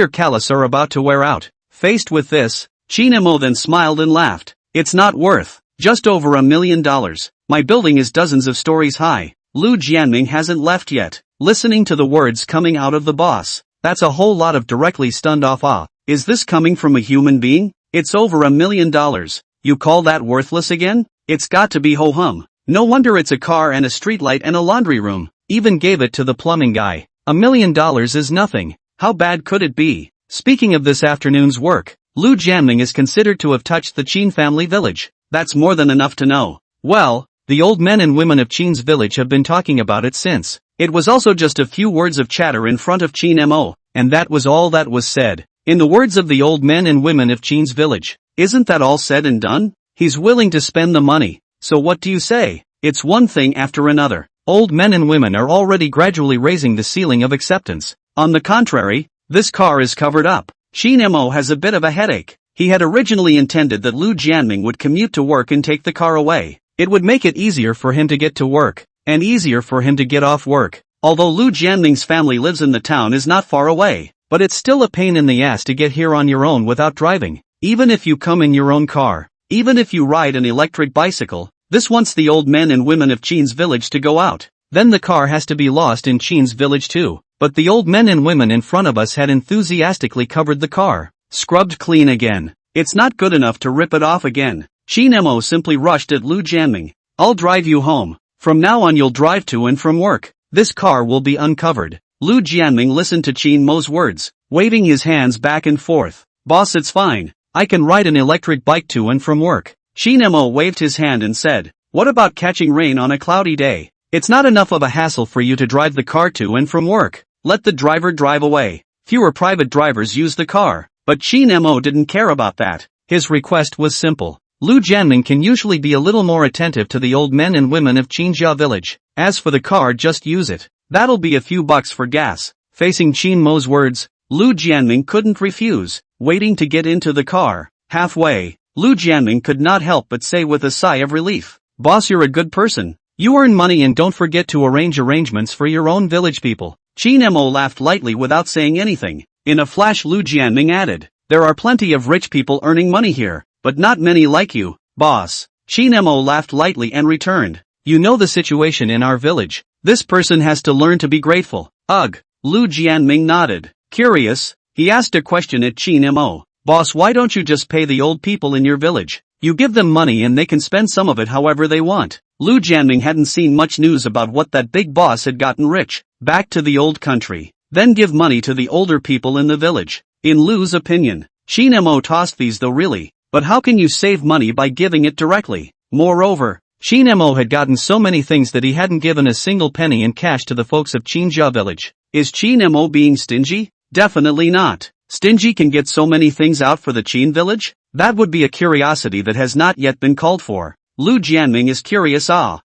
callus are about to wear out. Faced with this, Qin Mo then smiled and laughed. It's not worth just over $1 million. My building is dozens of stories high. Lu Jianming hasn't left yet. Listening to the words coming out of the boss, that's a whole lot of directly stunned off awe. Is this coming from a human being? It's over $1 million. You call that worthless again? It's got to be ho-hum. No wonder it's a car and a streetlight and a laundry room. Even gave it to the plumbing guy. $1 million is nothing. How bad could it be? Speaking of this afternoon's work, Lu Jianming is considered to have touched the Qin family village. That's more than enough to know. Well, the old men and women of Qin's village have been talking about it since. It was also just a few words of chatter in front of Qin Mo, and that was all that was said. In the words of the old men and women of Qin's village, isn't that all said and done? He's willing to spend the money. So what do you say? It's one thing after another. Old men and women are already gradually raising the ceiling of acceptance. On the contrary, this car is covered up. Shin Mo has a bit of a headache. He had originally intended that Lu Jianming would commute to work and take the car away. It would make it easier for him to get to work, and easier for him to get off work. Although Lu Jianming's family lives in the town is not far away, but it's still a pain in the ass to get here on your own without driving. Even if you come in your own car, even if you ride an electric bicycle, this wants the old men and women of Qin's village to go out. Then the car has to be lost in Qin's village too. But the old men and women in front of us had enthusiastically covered the car, scrubbed clean again. It's not good enough to rip it off again. Shin Mo simply rushed at Lu Jianming. I'll drive you home. From now on you'll drive to and from work. This car will be uncovered. Lu Jianming listened to Shin Mo's words, waving his hands back and forth. Boss, it's fine. I can ride an electric bike to and from work. Shin Mo waved his hand and said, what about catching rain on a cloudy day? It's not enough of a hassle for you to drive the car to and from work. Let the driver drive away. Fewer private drivers use the car. But Shin Mo didn't care about that. His request was simple. Lu Jianming can usually be a little more attentive to the old men and women of Qinjia village. As for the car, just use it. That'll be a few bucks for gas. Facing Shin Mo's words, Lu Jianming couldn't refuse. Waiting to get into the car. Halfway, Lu Jianming could not help but say with a sigh of relief, boss, you're a good person. You earn money and don't forget to arrange arrangements for your own village people. Shin Mo laughed lightly without saying anything. In a flash Lu Jianming added, there are plenty of rich people earning money here, but not many like you, boss. Shin Mo laughed lightly and returned, you know the situation in our village. This person has to learn to be grateful. Ugh. Lu Jianming nodded. Curious, he asked a question at Shin Mo. Boss, why don't you just pay the old people in your village? You give them money and they can spend some of it however they want. Lu Jianming hadn't seen much news about what that big boss had gotten rich. Back to the old country. Then give money to the older people in the village. In Lu's opinion, Shin Mo tossed these though really, but how can you save money by giving it directly? Moreover, Shin Mo had gotten so many things that he hadn't given a single penny in cash to the folks of Qinjia village. Is Shin Mo being stingy? Definitely not. Stingy can get so many things out for the Qin village? That would be a curiosity that has not yet been called for. Lu Jianming is curious.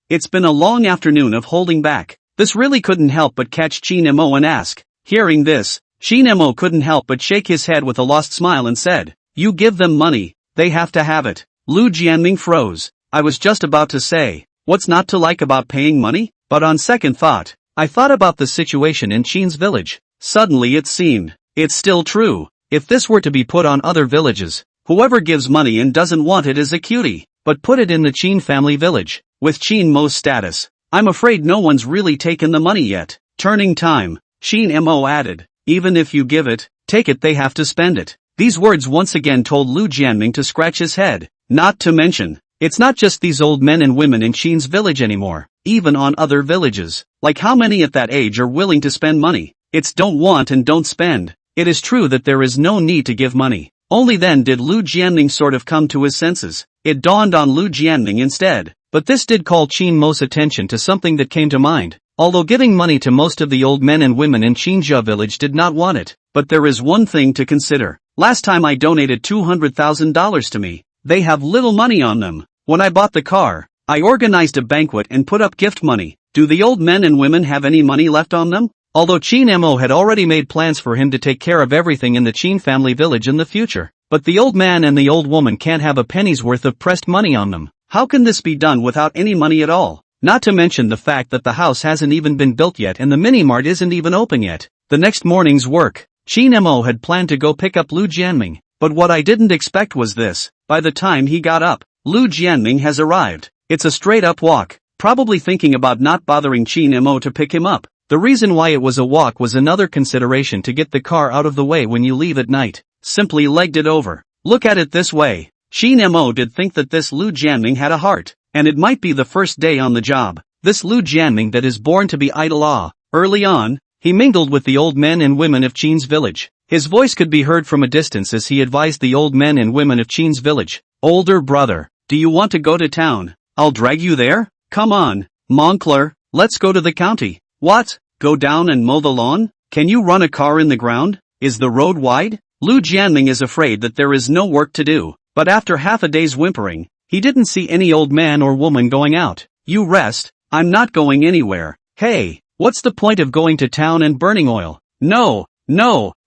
It's been a long afternoon of holding back. This really couldn't help but catch Shin Mo and ask. Hearing this, Shin Mo couldn't help but shake his head with a lost smile and said, you give them money, they have to have it. Lu Jianming froze. I was just about to say, what's not to like about paying money? But on second thought, I thought about the situation in Qin's village. Suddenly it seemed, it's still true. If this were to be put on other villages, whoever gives money and doesn't want it is a cutie. But put it in the Qin family village, with Shin Mo's status, I'm afraid no one's really taken the money yet. Turning time, Shin Mo added, even if you give it, take it, they have to spend it. These words once again told Lu Jianming to scratch his head. Not to mention, it's not just these old men and women in Qin's village anymore, even on other villages. Like how many at that age are willing to spend money? It's don't want and don't spend. It is true that there is no need to give money. Only then did Lu Jianming sort of come to his senses. It dawned on Lu Jianming instead. But this did call Shin Mo's attention to something that came to mind. Although giving money to most of the old men and women in Qinjia village did not want it. But there is one thing to consider. Last time I donated $200,000 to me. They have little money on them. When I bought the car, I organized a banquet and put up gift money. Do the old men and women have any money left on them? Although Shin Mo had already made plans for him to take care of everything in the Qin family village in the future. But the old man and the old woman can't have a penny's worth of pressed money on them. How can this be done without any money at all? Not to mention the fact that the house hasn't even been built yet and the mini-mart isn't even open yet. The next morning's work, Shin Mo had planned to go pick up Lu Jianming. But what I didn't expect was this. By the time he got up, Lu Jianming has arrived. It's a straight-up walk. Probably thinking about not bothering Shin Mo to pick him up. The reason why it was a walk was another consideration to get the car out of the way when you leave at night. Simply legged it over. Look at it this way. Shin Mo did think that this Lu Jianming had a heart, and it might be the first day on the job. This Lu Jianming that is born to be idle. Early on, he mingled with the old men and women of Qin's village. His voice could be heard from a distance as he advised the old men and women of Qin's village. Older brother, do you want to go to town? I'll drag you there? Come on, Moncler, let's go to the county. What? Go down and mow the lawn? Can you run a car in the ground? Is the road wide? Lu Jianming is afraid that there is no work to do, but after half a day's whimpering, he didn't see any old man or woman going out. You rest, I'm not going anywhere. Hey, what's the point of going to town and burning oil? No,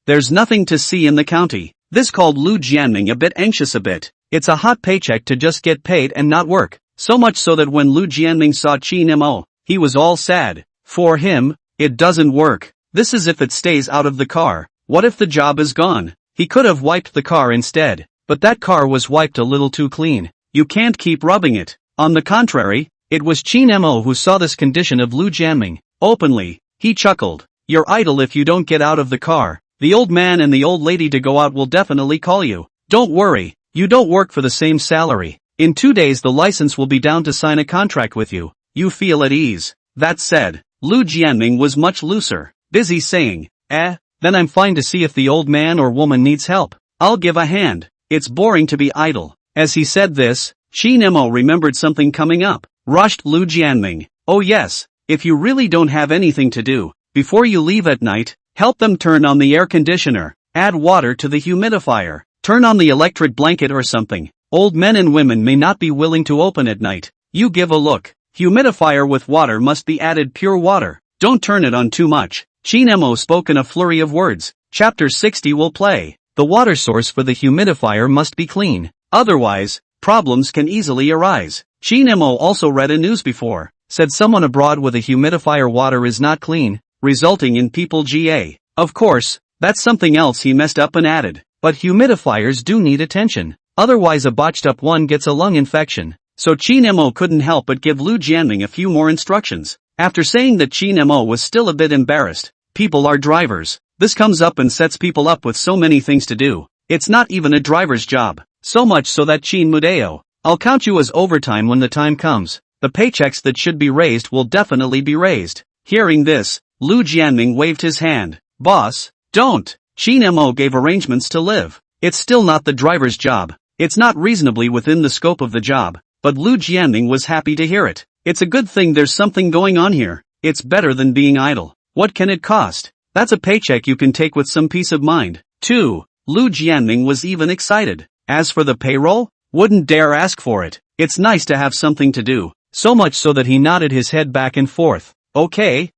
there's nothing to see in the county. This called Lu Jianming a bit anxious a bit. It's a hot paycheck to just get paid and not work. So much so that when Lu Jianming saw Qin Mo, he was all sad. For him, it doesn't work. This is if it stays out of the car. What if the job is gone? He could have wiped the car instead. But that car was wiped a little too clean. You can't keep rubbing it. On the contrary, it was Qin Mo who saw this condition of Lu Jianming. Openly, he chuckled. You're idle if you don't get out of the car. The old man and the old lady to go out will definitely call you. Don't worry, you don't work for the same salary. In 2 days the license will be down to sign a contract with you. You feel at ease. That said, Lu Jianming was much looser. Busy saying, then I'm fine to see if the old man or woman needs help. I'll give a hand. It's boring to be idle. As he said this, Qin Mo remembered something coming up. Rushed Lu Jianming. Oh yes, if you really don't have anything to do, before you leave at night, help them turn on the air conditioner, add water to the humidifier, turn on the electric blanket or something. Old men and women may not be willing to open at night. You give a look. Humidifier with water must be added pure water. Don't turn it on too much. Qin Mo spoke in a flurry of words. Chapter 60 will play. The water source for the humidifier must be clean. Otherwise, problems can easily arise. Qin Mo also read a news before. Said someone abroad with a humidifier water is not clean, resulting in people GA. Of course, that's something else he messed up and added. But humidifiers do need attention. Otherwise a botched up one gets a lung infection. So Qin Mo couldn't help but give Lu Jianming a few more instructions. After saying that Qin Mo was still a bit embarrassed. People are drivers. This comes up and sets people up with so many things to do. It's not even a driver's job. So much so that Qin Mudeo, I'll count you as overtime when the time comes. The paychecks that should be raised will definitely be raised. Hearing this, Lu Jianming waved his hand. Boss, don't. Qin Mo gave arrangements to live. It's still not the driver's job. It's not reasonably within the scope of the job. But Lu Jianming was happy to hear it. It's a good thing there's something going on here. It's better than being idle. What can it cost? That's a paycheck you can take with some peace of mind. 2. Lu Jianming was even excited. As for the payroll, wouldn't dare ask for it. It's nice to have something to do. So much so that he nodded his head back and forth. Okay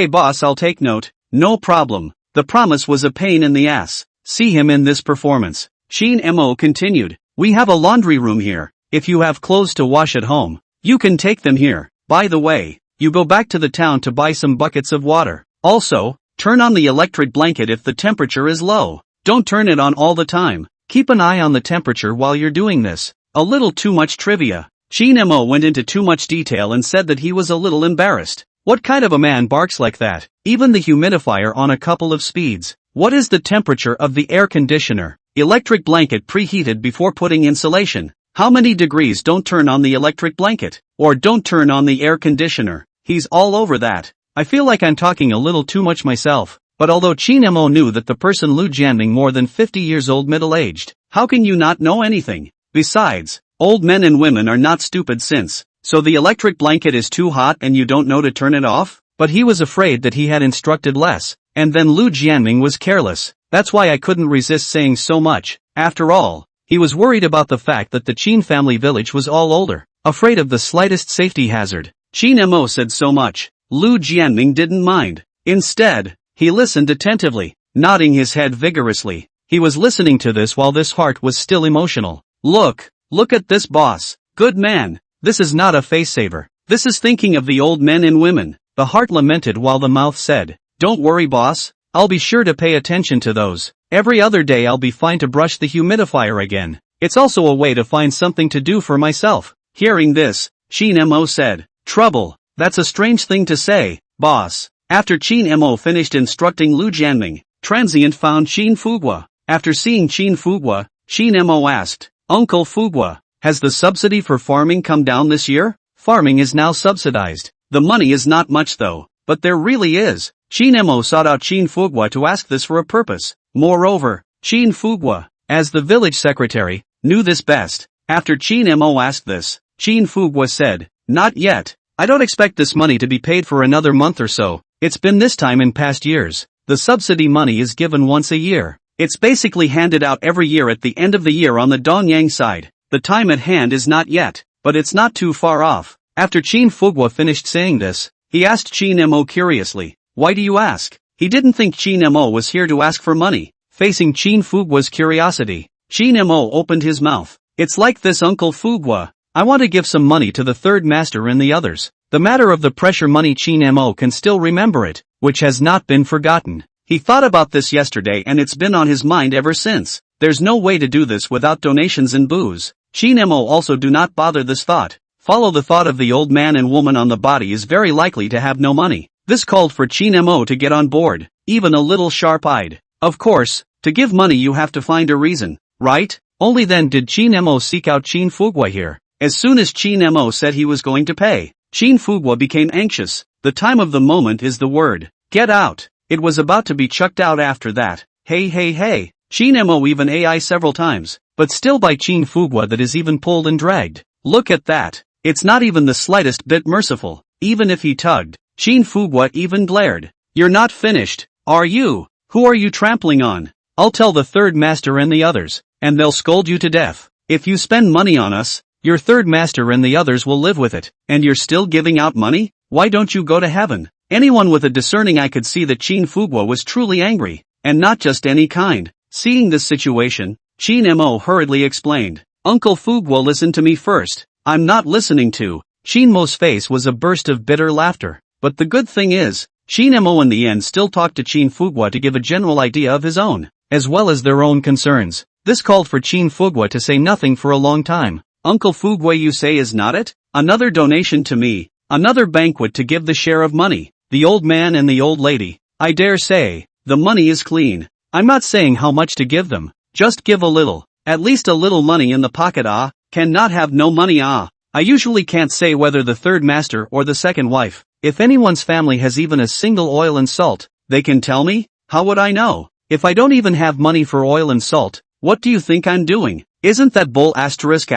boss, I'll take note. No problem. The promise was a pain in the ass. See him in this performance. Qin Mo continued. We have a laundry room here. If you have clothes to wash at home, you can take them here. By the way, you go back to the town to buy some buckets of water. Also, turn on the electric blanket if the temperature is low. Don't turn it on all the time. Keep an eye on the temperature while you're doing this. A little too much trivia. Qin Mo went into too much detail and said that he was a little embarrassed. What kind of a man barks like that? Even the humidifier on a couple of speeds. What is the temperature of the air conditioner? Electric blanket preheated before putting insulation. How many degrees? Don't turn on the electric blanket. Or don't turn on the air conditioner. He's all over that. I feel like I'm talking a little too much myself. But although Qin Mo knew that the person Lu Jianming more than 50 years old middle-aged, how can you not know anything? Besides, old men and women are not stupid since. So the electric blanket is too hot and you don't know to turn it off? But he was afraid that he had instructed less. And then Lu Jianming was careless. That's why I couldn't resist saying so much. After all, he was worried about the fact that the Qin family village was all older, afraid of the slightest safety hazard. Qin Mo said so much. Lu Jianming didn't mind. Instead, he listened attentively, nodding his head vigorously. He was listening to this while his heart was still emotional. Look at this boss. Good man. This is not a face saver. This is thinking of the old men and women. The heart lamented while the mouth said, don't worry boss. I'll be sure to pay attention to those. Every other day I'll be fine to brush the humidifier again. It's also a way to find something to do for myself. Hearing this, Qin Mo said, trouble. That's a strange thing to say, boss. After Qin Mo finished instructing Lu Jianming, Transient found Qin Fugua. After seeing Qin Fugua, Qin Mo asked, Uncle Fugua, has the subsidy for farming come down this year? Farming is now subsidized. The money is not much though, but there really is. Qin Mo sought out Qin Fugua to ask this for a purpose. Moreover, Qin Fugua, as the village secretary, knew this best. After Qin Mo asked this, Qin Fugua said, not yet. I don't expect this money to be paid for another month or so. It's been this time in past years. The subsidy money is given once a year. It's basically handed out every year at the end of the year on the Dongyang side. The time at hand is not yet, but it's not too far off. After Qin Fugwa finished saying this, he asked Qin Mo curiously, "Why do you ask?" He didn't think Qin Mo was here to ask for money. Facing Qin Fugwa's curiosity, Qin Mo opened his mouth. "It's like this, Uncle Fugwa. I want to give some money to the third master and the others." The matter of the pressure money, Qin Mo can still remember it, which has not been forgotten. He thought about this yesterday and it's been on his mind ever since. There's no way to do this without donations and booze. Qin Mo also do not bother this thought. Follow the thought of the old man and woman on the body is very likely to have no money. This called for Qin Mo to get on board, even a little sharp-eyed. Of course, to give money you have to find a reason, right? Only then did Qin Mo seek out Qin Fugwa here. As soon as Qin Mo said he was going to pay, Qin Fugwa became anxious. The time of the moment is the word. Get out. It was about to be chucked out after that. Hey. Qin Mo even AI several times, but still by Qin Fugwa that is even pulled and dragged. Look at that. It's not even the slightest bit merciful. Even if he tugged, Qin Fugwa even glared. "You're not finished, are you? Who are you trampling on? I'll tell the third master and the others, and they'll scold you to death. If you spend money on us, your third master and the others will live with it, and you're still giving out money? Why don't you go to heaven?" Anyone with a discerning eye could see that Qin Fugwa was truly angry, and not just any kind. Seeing this situation, Qin Mo hurriedly explained, "Uncle Fugwa, listen to me first. I'm not listening to." Qin Mo's face was a burst of bitter laughter, but the good thing is, Qin Mo in the end still talked to Qin Fugwa to give a general idea of his own, as well as their own concerns. This called for Qin Fugwa to say nothing for a long time. "Uncle Fugwa, you say is not it? Another donation to me, another banquet to give the share of money, the old man and the old lady. I dare say, the money is clean. I'm not saying how much to give them, just give a little, at least a little money in the pocket. Can not have no money. I usually can't say whether the third master or the second wife. If anyone's family has even a single oil and salt, they can tell me? How would I know? If I don't even have money for oil and salt, what do you think I'm doing? Isn't that bull asterisk?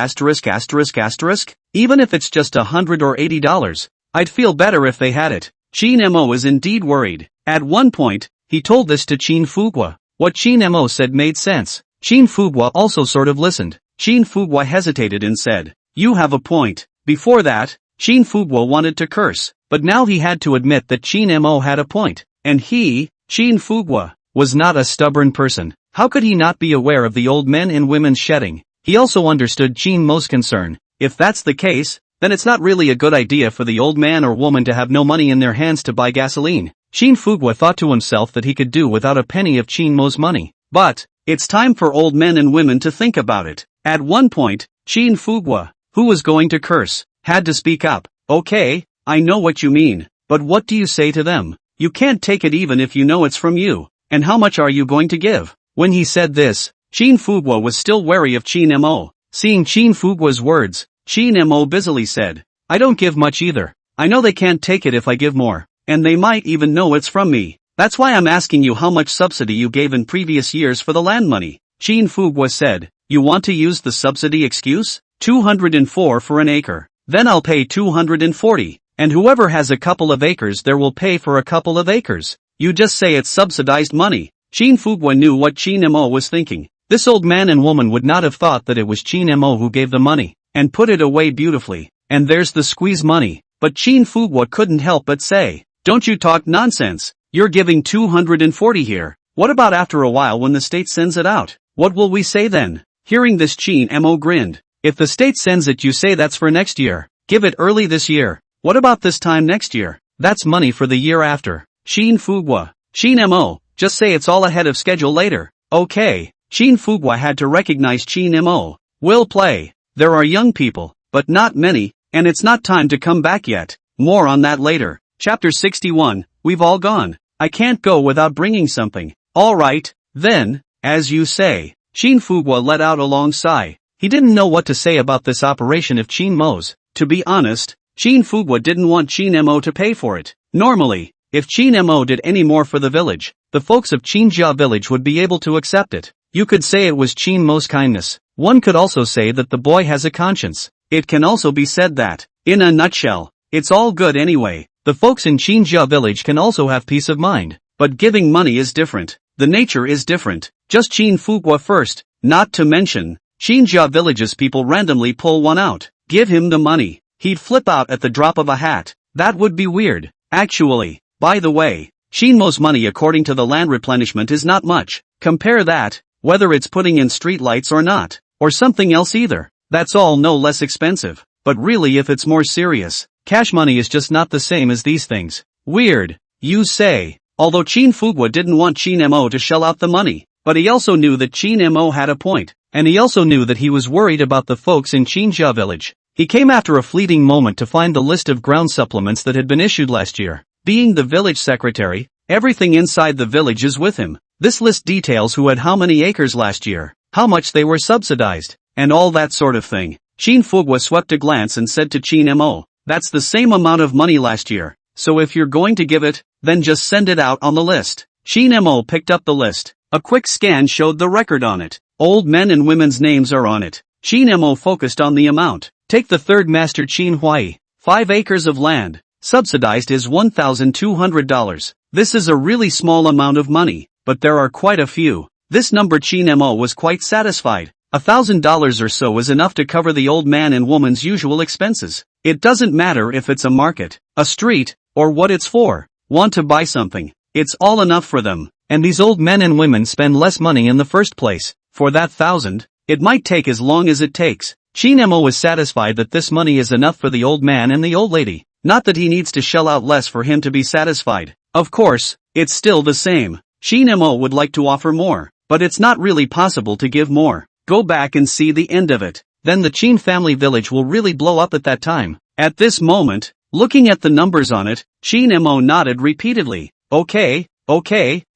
Even if it's just $100 or $80, I'd feel better if they had it." Qin Mo is indeed worried. At one point, he told this to Qin Fugwa. What Qin Mo said made sense. Qin Fugwa also sort of listened. Qin Fugwa hesitated and said, "You have a point." Before that, Qin Fugwa wanted to curse, but now he had to admit that Qin Mo had a point. And he, Qin Fugwa, was not a stubborn person. How could he not be aware of the old men and women's shedding? He also understood Qin Mo's concern. If that's the case, then it's not really a good idea for the old man or woman to have no money in their hands to buy gasoline. Qin Fugwa thought to himself that he could do without a penny of Qin Mo's money. But, it's time for old men and women to think about it. At one point, Qin Fugwa, who was going to curse, had to speak up. "Okay, I know what you mean, but what do you say to them? You can't take it even if you know it's from you. And how much are you going to give?" When he said this, Qin Fugwa was still wary of Qin Mo. Seeing Qin Fugwa's words, Qin Mo busily said, "I don't give much either. I know they can't take it if I give more, and they might even know it's from me. That's why I'm asking you how much subsidy you gave in previous years for the land money." Qin Fugwa said, "You want to use the subsidy excuse? 204 for an acre. Then I'll pay 240, and whoever has a couple of acres there will pay for a couple of acres. You just say it's subsidized money." Qin Fugwa knew what Qin Mo was thinking. This old man and woman would not have thought that it was Qin Mo who gave the money, and put it away beautifully. And there's the squeeze money. But Qin Fugwa couldn't help but say, "Don't you talk nonsense. You're giving 240 here. What about after a while when the state sends it out? What will we say then?" Hearing this, Qin Mo grinned. "If the state sends it, you say that's for next year. Give it early this year. What about this time next year? That's money for the year after." Qin Fugwa. Qin Mo, just say it's all ahead of schedule later. Okay. Qin Fugwa had to recognize Qin Mo. Will play. There are young people, but not many, and it's not time to come back yet. More on that later. Chapter 61, We've all gone. I can't go without bringing something. Alright, then, as you say. Qin Fugwa let out a long sigh. He didn't know what to say about this operation of Qin Mo's. To be honest, Qin Fugwa didn't want Qin Mo to pay for it. Normally, if Qin Mo did any more for the village, the folks of Qinjia village would be able to accept it. You could say it was Qin Mo's kindness. One could also say that the boy has a conscience. It can also be said that, in a nutshell, it's all good anyway. The folks in Qinjia village can also have peace of mind. But giving money is different. The nature is different. Just Qin Fugwa first, not to mention, Qinjia village's people randomly pull one out. Give him the money. He'd flip out at the drop of a hat. That would be weird. Actually, by the way, Shinmo's money according to the land replenishment is not much. Compare that, whether it's putting in streetlights or not, or something else either. That's all no less expensive. But really if it's more serious, cash money is just not the same as these things. Weird, you say. Although Chin Fugwa didn't want Chin Mo to shell out the money, but he also knew that Chin Mo had a point, and he also knew that he was worried about the folks in Chinja village. He came after a fleeting moment to find the list of ground supplements that had been issued last year. Being the village secretary, everything inside the village is with him. This list details who had how many acres last year, how much they were subsidized, and all that sort of thing. Chin Fugwa swept a glance and said to Chin Mo, "That's the same amount of money last year, so if you're going to give it, then just send it out on the list." Chin Mo picked up the list. A quick scan showed the record on it. Old men and women's names are on it. Chin Mo focused on the amount. Take the third master Chin Huai. 5 acres of land. Subsidized is $1,200. This is a really small amount of money, but there are quite a few. This number Chin Mo was quite satisfied. $1,000 or so is enough to cover the old man and woman's usual expenses. It doesn't matter if it's a market, a street, or what it's for. Want to buy something? It's all enough for them. And these old men and women spend less money in the first place. For that 1,000, it might take as long as it takes. Chin Mo was satisfied that this money is enough for the old man and the old lady. Not that he needs to shell out less for him to be satisfied. Of course, it's still the same. Chin Mo would like to offer more, but it's not really possible to give more. Go back and see the end of it. Then the Chin family village will really blow up at that time. At this moment, looking at the numbers on it, Chin Mo nodded repeatedly. Okay,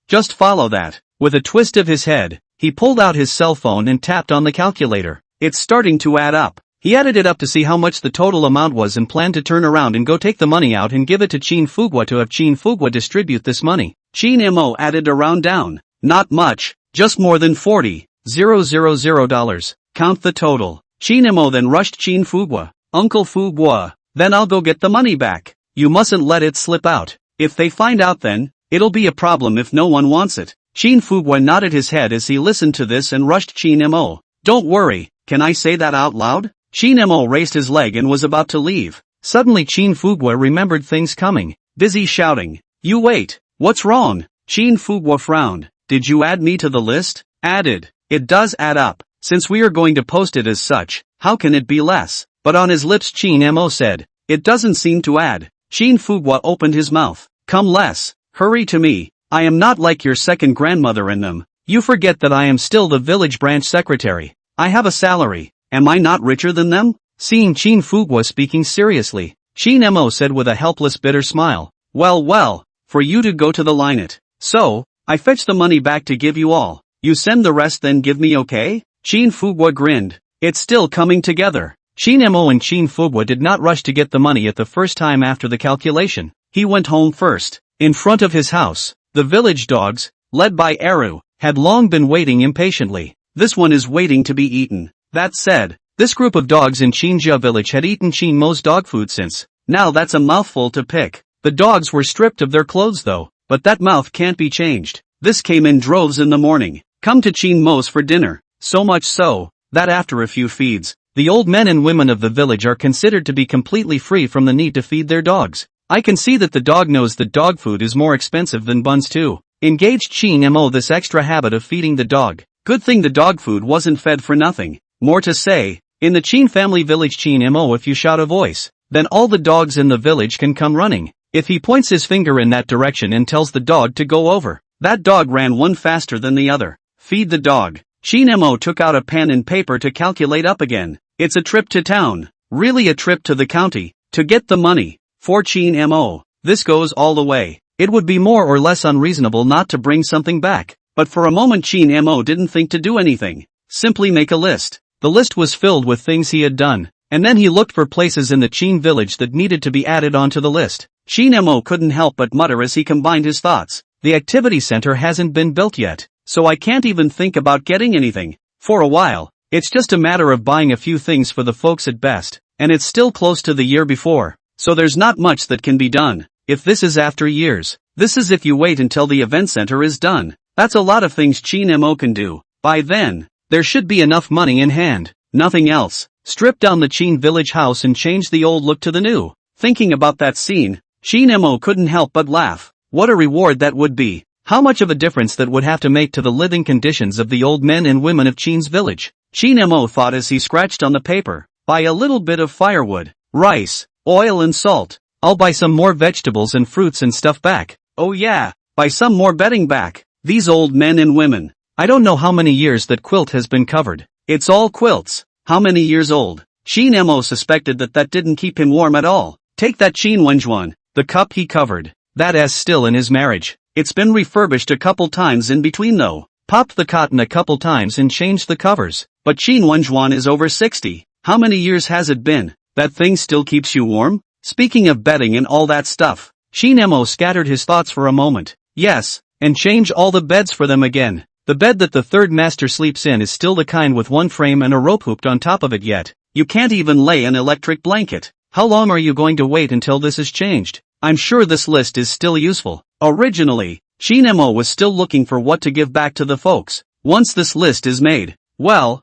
just follow that. With a twist of his head, he pulled out his cell phone and tapped on the calculator. It's starting to add up. He added it up to see how much the total amount was and planned to turn around and go take the money out and give it to Chin Fugwa to have Chin Fugwa distribute this money. Chin Mo added a round down. Not much, just more than $40,000. Count the total. Chin Mo then rushed Chin Fugwa. Uncle Fugwa, then I'll go get the money back. You mustn't let it slip out. If they find out then, it'll be a problem if no one wants it. Chin Fugwa nodded his head as he listened to this and rushed Chin Mo. Don't worry, can I say that out loud? Chin Mo raised his leg and was about to leave. Suddenly Chin Fugwa remembered things coming, busy shouting. You wait, what's wrong? Chin Fugwa frowned. Did you add me to the list? Added. It does add up. Since we are going to post it as such, how can it be less? But on his lips Chin Mo said, it doesn't seem to add. Chin Fugwa opened his mouth. Come less. Hurry to me. I am not like your second grandmother in them. You forget that I am still the village branch secretary. I have a salary. Am I not richer than them? Seeing Chin Fugwa speaking seriously, Chin Mo said with a helpless bitter smile. Well, for you to go to the line it. So, I fetch the money back to give you all. You send the rest then give me okay? Chin Fugwa grinned. It's still coming together. Chin Mo and Chin Fugwa did not rush to get the money at the first time after the calculation. He went home first. In front of his house, the village dogs, led by Eru, had long been waiting impatiently. This one is waiting to be eaten. That said, this group of dogs in Chinja village had eaten Chin Mo's dog food since. Now that's a mouthful to pick. The dogs were stripped of their clothes though, but that mouth can't be changed. This came in droves in the morning. Come to Chin Mo's for dinner. So much so, that after a few feeds, the old men and women of the village are considered to be completely free from the need to feed their dogs. I can see that the dog knows that dog food is more expensive than buns too. Engaged Chin Mo this extra habit of feeding the dog. Good thing the dog food wasn't fed for nothing. More to say, in the Chin family village Chin Mo if you shout a voice, then all the dogs in the village can come running. If he points his finger in that direction and tells the dog to go over, that dog ran one faster than the other. Feed the dog. Chin Mo took out a pen and paper to calculate up again. It's a trip to town. Really a trip to the county, to get the money. For Chin Mo, this goes all the way. It would be more or less unreasonable not to bring something back. But for a moment Chin Mo didn't think to do anything. Simply make a list. The list was filled with things he had done, and then he looked for places in the Chin village that needed to be added onto the list. Chin Mo couldn't help but mutter as he combined his thoughts. The activity center hasn't been built yet, so I can't even think about getting anything. For a while, it's just a matter of buying a few things for the folks at best, and it's still close to the year before, so there's not much that can be done. If this is after years, this is if you wait until the event center is done. That's a lot of things Chin Mo can do. By then, there should be enough money in hand. Nothing else. stripped down the Chin village house and changed the old look to the new. Thinking about that scene, Shin Mo couldn't help but laugh. What a reward that would be. How much of a difference that would have to make to the living conditions of the old men and women of Chin's village. Shin Mo thought as he scratched on the paper. Buy a little bit of firewood, rice, oil and salt. I'll buy some more vegetables and fruits and stuff back. Oh yeah, buy some more bedding back. These old men and women. I don't know how many years that quilt has been covered. It's all quilts. How many years old? Shin Mo suspected that didn't keep him warm at all. Take that Chin Wenjuan, the cup he covered. That is still in his marriage. It's been refurbished a couple times in between though. Popped the cotton a couple times and changed the covers. But Chin Wenjuan is over 60. How many years has it been? That thing still keeps you warm? Speaking of bedding and all that stuff. Shin Mo scattered his thoughts for a moment. Yes, and change all the beds for them again. The bed that the third master sleeps in is still the kind with one frame and a rope hooped on top of it yet. You can't even lay an electric blanket. How long are you going to wait until this is changed? I'm sure this list is still useful. Originally, Shin Mo was still looking for what to give back to the folks. Once this list is made, well,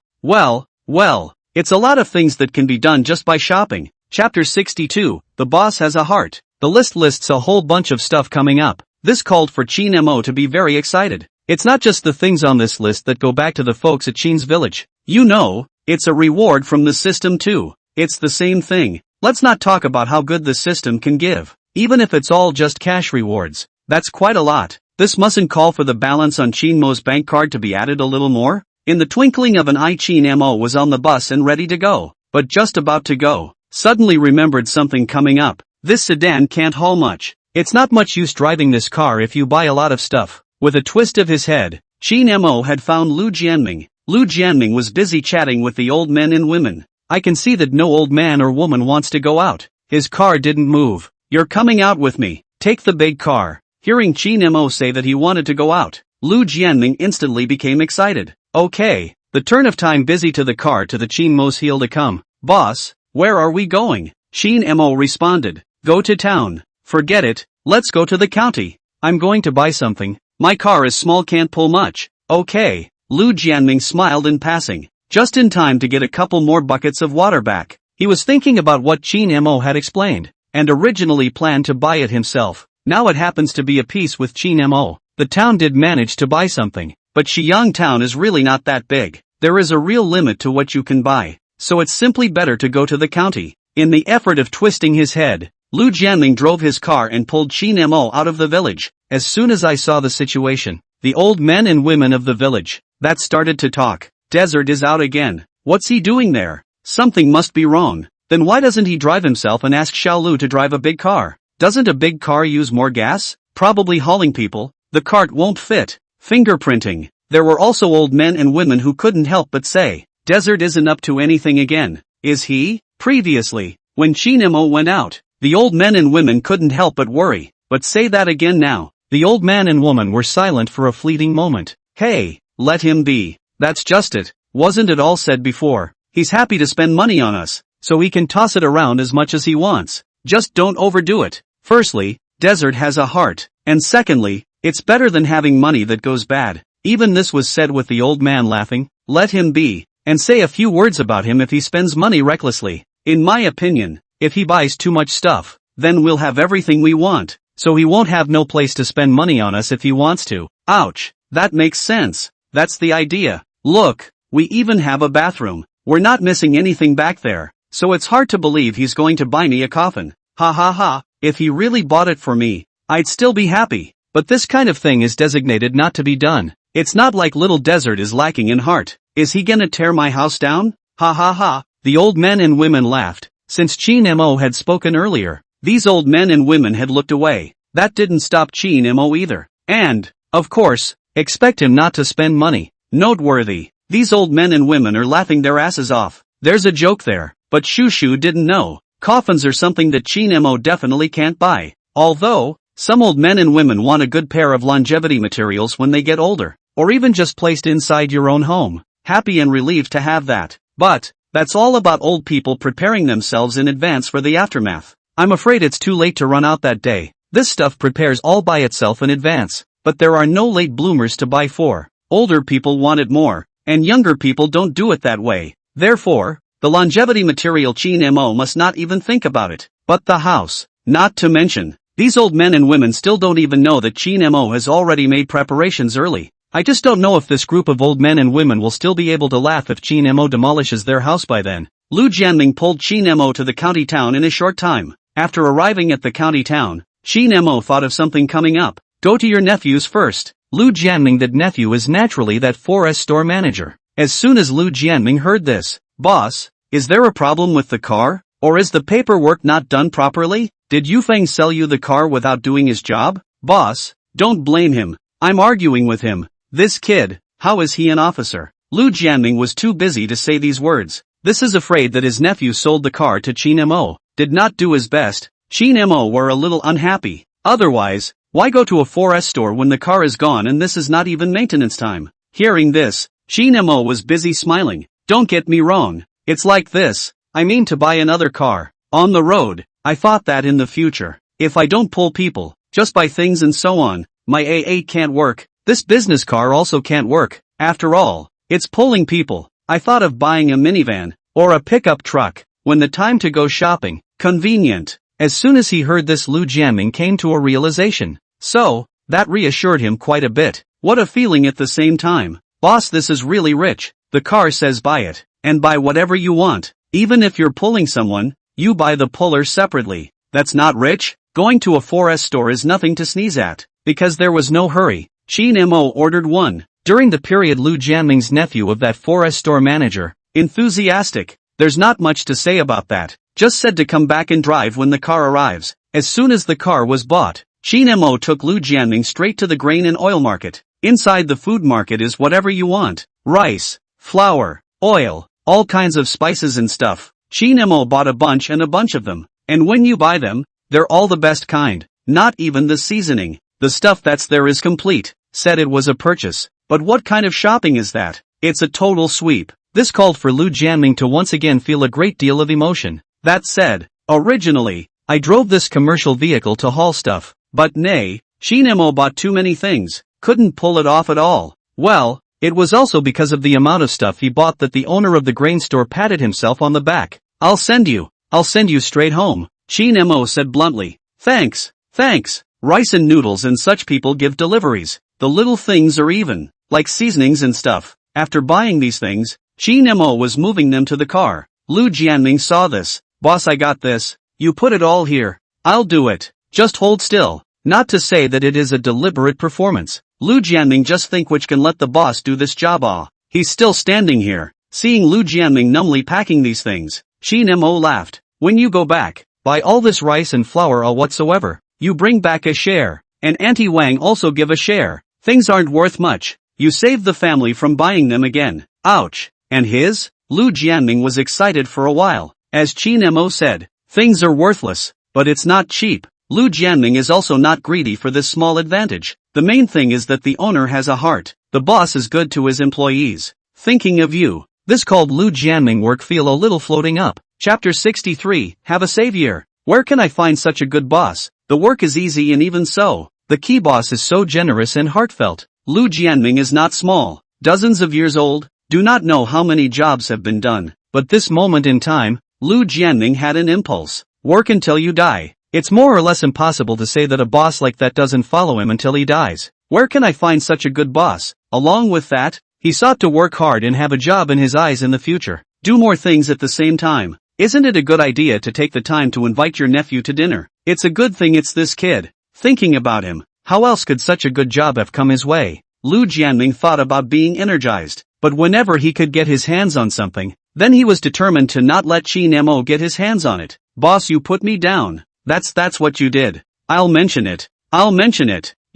it's a lot of things that can be done just by shopping. Chapter 62, The Boss Has a Heart. The list lists a whole bunch of stuff coming up. This called for Shin Mo to be very excited. It's not just the things on this list that go back to the folks at Chin's village. You know, it's a reward from the system too. It's the same thing. Let's not talk about how good the system can give. Even if it's all just cash rewards. That's quite a lot. This mustn't call for the balance on Shin Mo's bank card to be added a little more? In the twinkling of an eye, Shin Mo was on the bus and ready to go. But just about to go, suddenly remembered something coming up. This sedan can't haul much. It's not much use driving this car if you buy a lot of stuff. With a twist of his head, Shin Mo had found Lu Jianming. Lu Jianming was busy chatting with the old men and women. I can see that no old man or woman wants to go out. His car didn't move. You're coming out with me. Take the big car. Hearing Shin Mo say that he wanted to go out, Lu Jianming instantly became excited. Okay, the turn of time busy to the car to the Shin Mo's heel to come. Boss, where are we going? Shin Mo responded. Go to town. Forget it, let's go to the county. I'm going to buy something. My car is small, can't pull much. Okay, Lu Jianming smiled in passing, just in time to get a couple more buckets of water back. He was thinking about what Shin Mo had explained, and originally planned to buy it himself. Now it happens to be a piece with Shin Mo. The town did manage to buy something, but Shiyang town is really not that big. There is a real limit to what you can buy, so it's simply better to go to the county. In the effort of twisting his head, Lu Jianming drove his car and pulled Shin Mo out of the village. As soon as I saw the situation, the old men and women of the village, that started to talk. Desert is out again. What's he doing there? Something must be wrong. Then why doesn't he drive himself and ask Xiao Lu to drive a big car? Doesn't a big car use more gas? Probably hauling people. The cart won't fit. Fingerprinting. There were also old men and women who couldn't help but say, Desert isn't up to anything again, is he? Previously, when Shin Mo went out, the old men and women couldn't help but worry. But say that again now. The old man and woman were silent for a fleeting moment. Hey, let him be. That's just it. Wasn't it all said before? He's happy to spend money on us, so he can toss it around as much as he wants. Just don't overdo it. Firstly, Desert has a heart. And secondly, it's better than having money that goes bad. Even this was said with the old man laughing. Let him be. And say a few words about him if he spends money recklessly. In my opinion, if he buys too much stuff, then we'll have everything we want. So he won't have no place to spend money on us if he wants to. Ouch, that makes sense. That's the idea. Look, we even have a bathroom. We're not missing anything back there. So it's hard to believe he's going to buy me a coffin. Ha ha ha, if he really bought it for me, I'd still be happy. But this kind of thing is designated not to be done. It's not like little Desert is lacking in heart. Is he gonna tear my house down? Ha ha ha. The old men and women laughed. Since Shin Mo had spoken earlier, these old men and women had looked away. That didn't stop Shin Mo either. And, of course, expect him not to spend money. Noteworthy. These old men and women are laughing their asses off. There's a joke there. But Shushu didn't know. Coffins are something that Shin Mo definitely can't buy. Although, some old men and women want a good pair of longevity materials when they get older. Or even just placed inside your own home. Happy and relieved to have that. But, that's all about old people preparing themselves in advance for the aftermath. I'm afraid it's too late to run out that day. This stuff prepares all by itself in advance. But there are no late bloomers to buy for. Older people want it more, and younger people don't do it that way. Therefore, The longevity material Chin Mo must not even think about it. But the house. Not to mention, these old men and women still don't even know that Chin Mo has already made preparations early. I just don't know if this group of old men and women will still be able to laugh if Chin Mo demolishes their house by then. Lu Jianming pulled Chin Mo to the county town in a short time. After arriving at the county town, Chin Mo thought of something coming up. Go to your nephew's first. Lu Jianming, the nephew, is naturally that 4S store manager. As soon as Lu Jianming heard this, boss, is there a problem with the car? Or is the paperwork not done properly? Did Yufeng sell you the car without doing his job? Boss, don't blame him. I'm arguing with him. This kid, how is he an officer? Lu Jianming was too busy to say these words. This is afraid that his nephew sold the car to Chin Mo, did not do his best. Chin Mo were a little unhappy. Otherwise, why go to a 4S store when the car is gone and this is not even maintenance time? Hearing this, Chin Mo was busy smiling. Don't get me wrong. It's like this. I mean to buy another car. On the road, I thought that in the future, if I don't pull people, just buy things and so on, my A8 can't work. This business car also can't work. After all, it's pulling people. I thought of buying a minivan, or a pickup truck, when the time to go shopping. Convenient. As soon as he heard this, Lu Jianming came to a realization. So, that reassured him quite a bit. What a feeling at the same time. Boss, this is really rich. The car says buy it, and buy whatever you want. Even if you're pulling someone, you buy the puller separately. That's not rich? Going to a 4S store is nothing to sneeze at. Because there was no hurry, Chin Mo ordered one. During the period, Lu Jianming's nephew of that 4S store manager, enthusiastic. There's not much to say about that. Just said to come back and drive when the car arrives. As soon as the car was bought, Chin Mo took Lu Jianming straight to the grain and oil market. Inside the food market is whatever you want. Rice, flour, oil, all kinds of spices and stuff. Chin Mo bought a bunch of them. And when you buy them, they're all the best kind. Not even the seasoning. The stuff that's there is complete. Said it was a purchase. But what kind of shopping is that? It's a total sweep. This called for Lu Jianming to once again feel a great deal of emotion. That said, originally, I drove this commercial vehicle to haul stuff. But nay, Chin Mo bought too many things. Couldn't pull it off at all. Well, it was also because of the amount of stuff he bought that the owner of the grain store patted himself on the back. I'll send you straight home, Chin Mo said bluntly. Thanks. Rice and noodles and such people give deliveries. The little things are even, like seasonings and stuff. After buying these things, Chin Mo was moving them to the car. Lu Jianming saw this. Boss, I got this. You put it all here. I'll do it. Just hold still. Not to say that it is a deliberate performance. Lu Jianming just think which can let the boss do this job. He's still standing here. Seeing Lu Jianming numbly packing these things, Chin Mo laughed. When you go back, buy all this rice and flour or whatsoever. You bring back a share. And Auntie Wang also give a share. Things aren't worth much. You save the family from buying them again. Ouch. And his? Lu Jianming was excited for a while. As Chin Mo said, things are worthless, but it's not cheap. Lu Jianming is also not greedy for this small advantage. The main thing is that the owner has a heart. The boss is good to his employees. Thinking of you. This called Lu Jianming work feel a little floating up. Chapter 63, Have a Savior. Where can I find such a good boss? The work is easy and even so, the key boss is so generous and heartfelt. Lu Jianming is not small. Dozens of years old. Do not know how many jobs have been done. But this moment in time, Lu Jianming had an impulse. Work until you die. It's more or less impossible to say that a boss like that doesn't follow him until he dies. Where can I find such a good boss? Along with that, he sought to work hard and have a job in his eyes in the future. Do more things at the same time. Isn't it a good idea to take the time to invite your nephew to dinner? It's a good thing it's this kid. Thinking about him, how else could such a good job have come his way? Lu Jianming thought about being energized, but whenever he could get his hands on something, then he was determined to not let Chin Mo get his hands on it. Boss, you put me down. That's what you did. I'll mention it.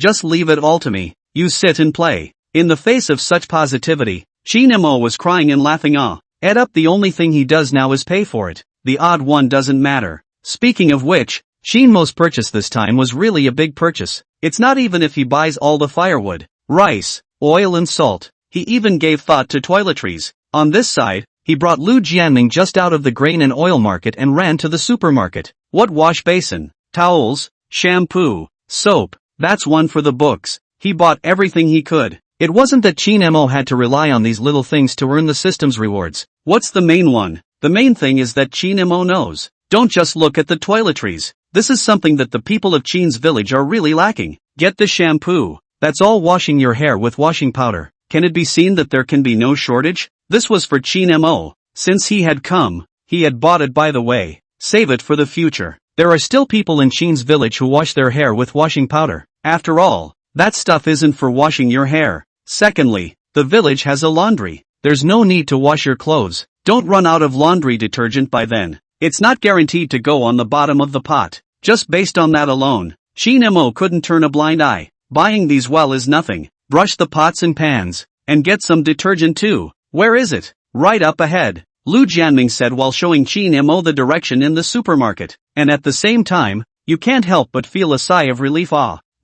Just leave it all to me. You sit and play. In the face of such positivity, Chin Mo was crying and laughing. Add up, the only thing he does now is pay for it. The odd one doesn't matter. Speaking of which, Chin Mo's purchase this time was really a big purchase. It's not even if he buys all the firewood, rice, oil and salt. He even gave thought to toiletries. On this side, he brought Lu Jianming just out of the grain and oil market and ran to the supermarket. What wash basin, towels, shampoo, soap, that's one for the books. He bought everything he could. It wasn't that Chin Mo had to rely on these little things to earn the system's rewards. What's the main one? The main thing is that Chin Mo knows. Don't just look at the toiletries. This is something that the people of Chin's village are really lacking. Get the shampoo. That's all washing your hair with washing powder. Can it be seen that there can be no shortage? This was for Chin Mo. Since he had come, he had bought it by the way. Save it for the future. There are still people in Chin's village who wash their hair with washing powder. After all, that stuff isn't for washing your hair. Secondly, the village has a laundry. There's no need to wash your clothes. Don't run out of laundry detergent by then. It's not guaranteed to go on the bottom of the pot. Just based on that alone, Chin Mo couldn't turn a blind eye. Buying these well is nothing. Brush the pots and pans. And get some detergent too. Where is it? Right up ahead, Lu Jianming said while showing Chin Mo the direction in the supermarket. And at the same time, you can't help but feel a sigh of relief.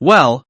Well,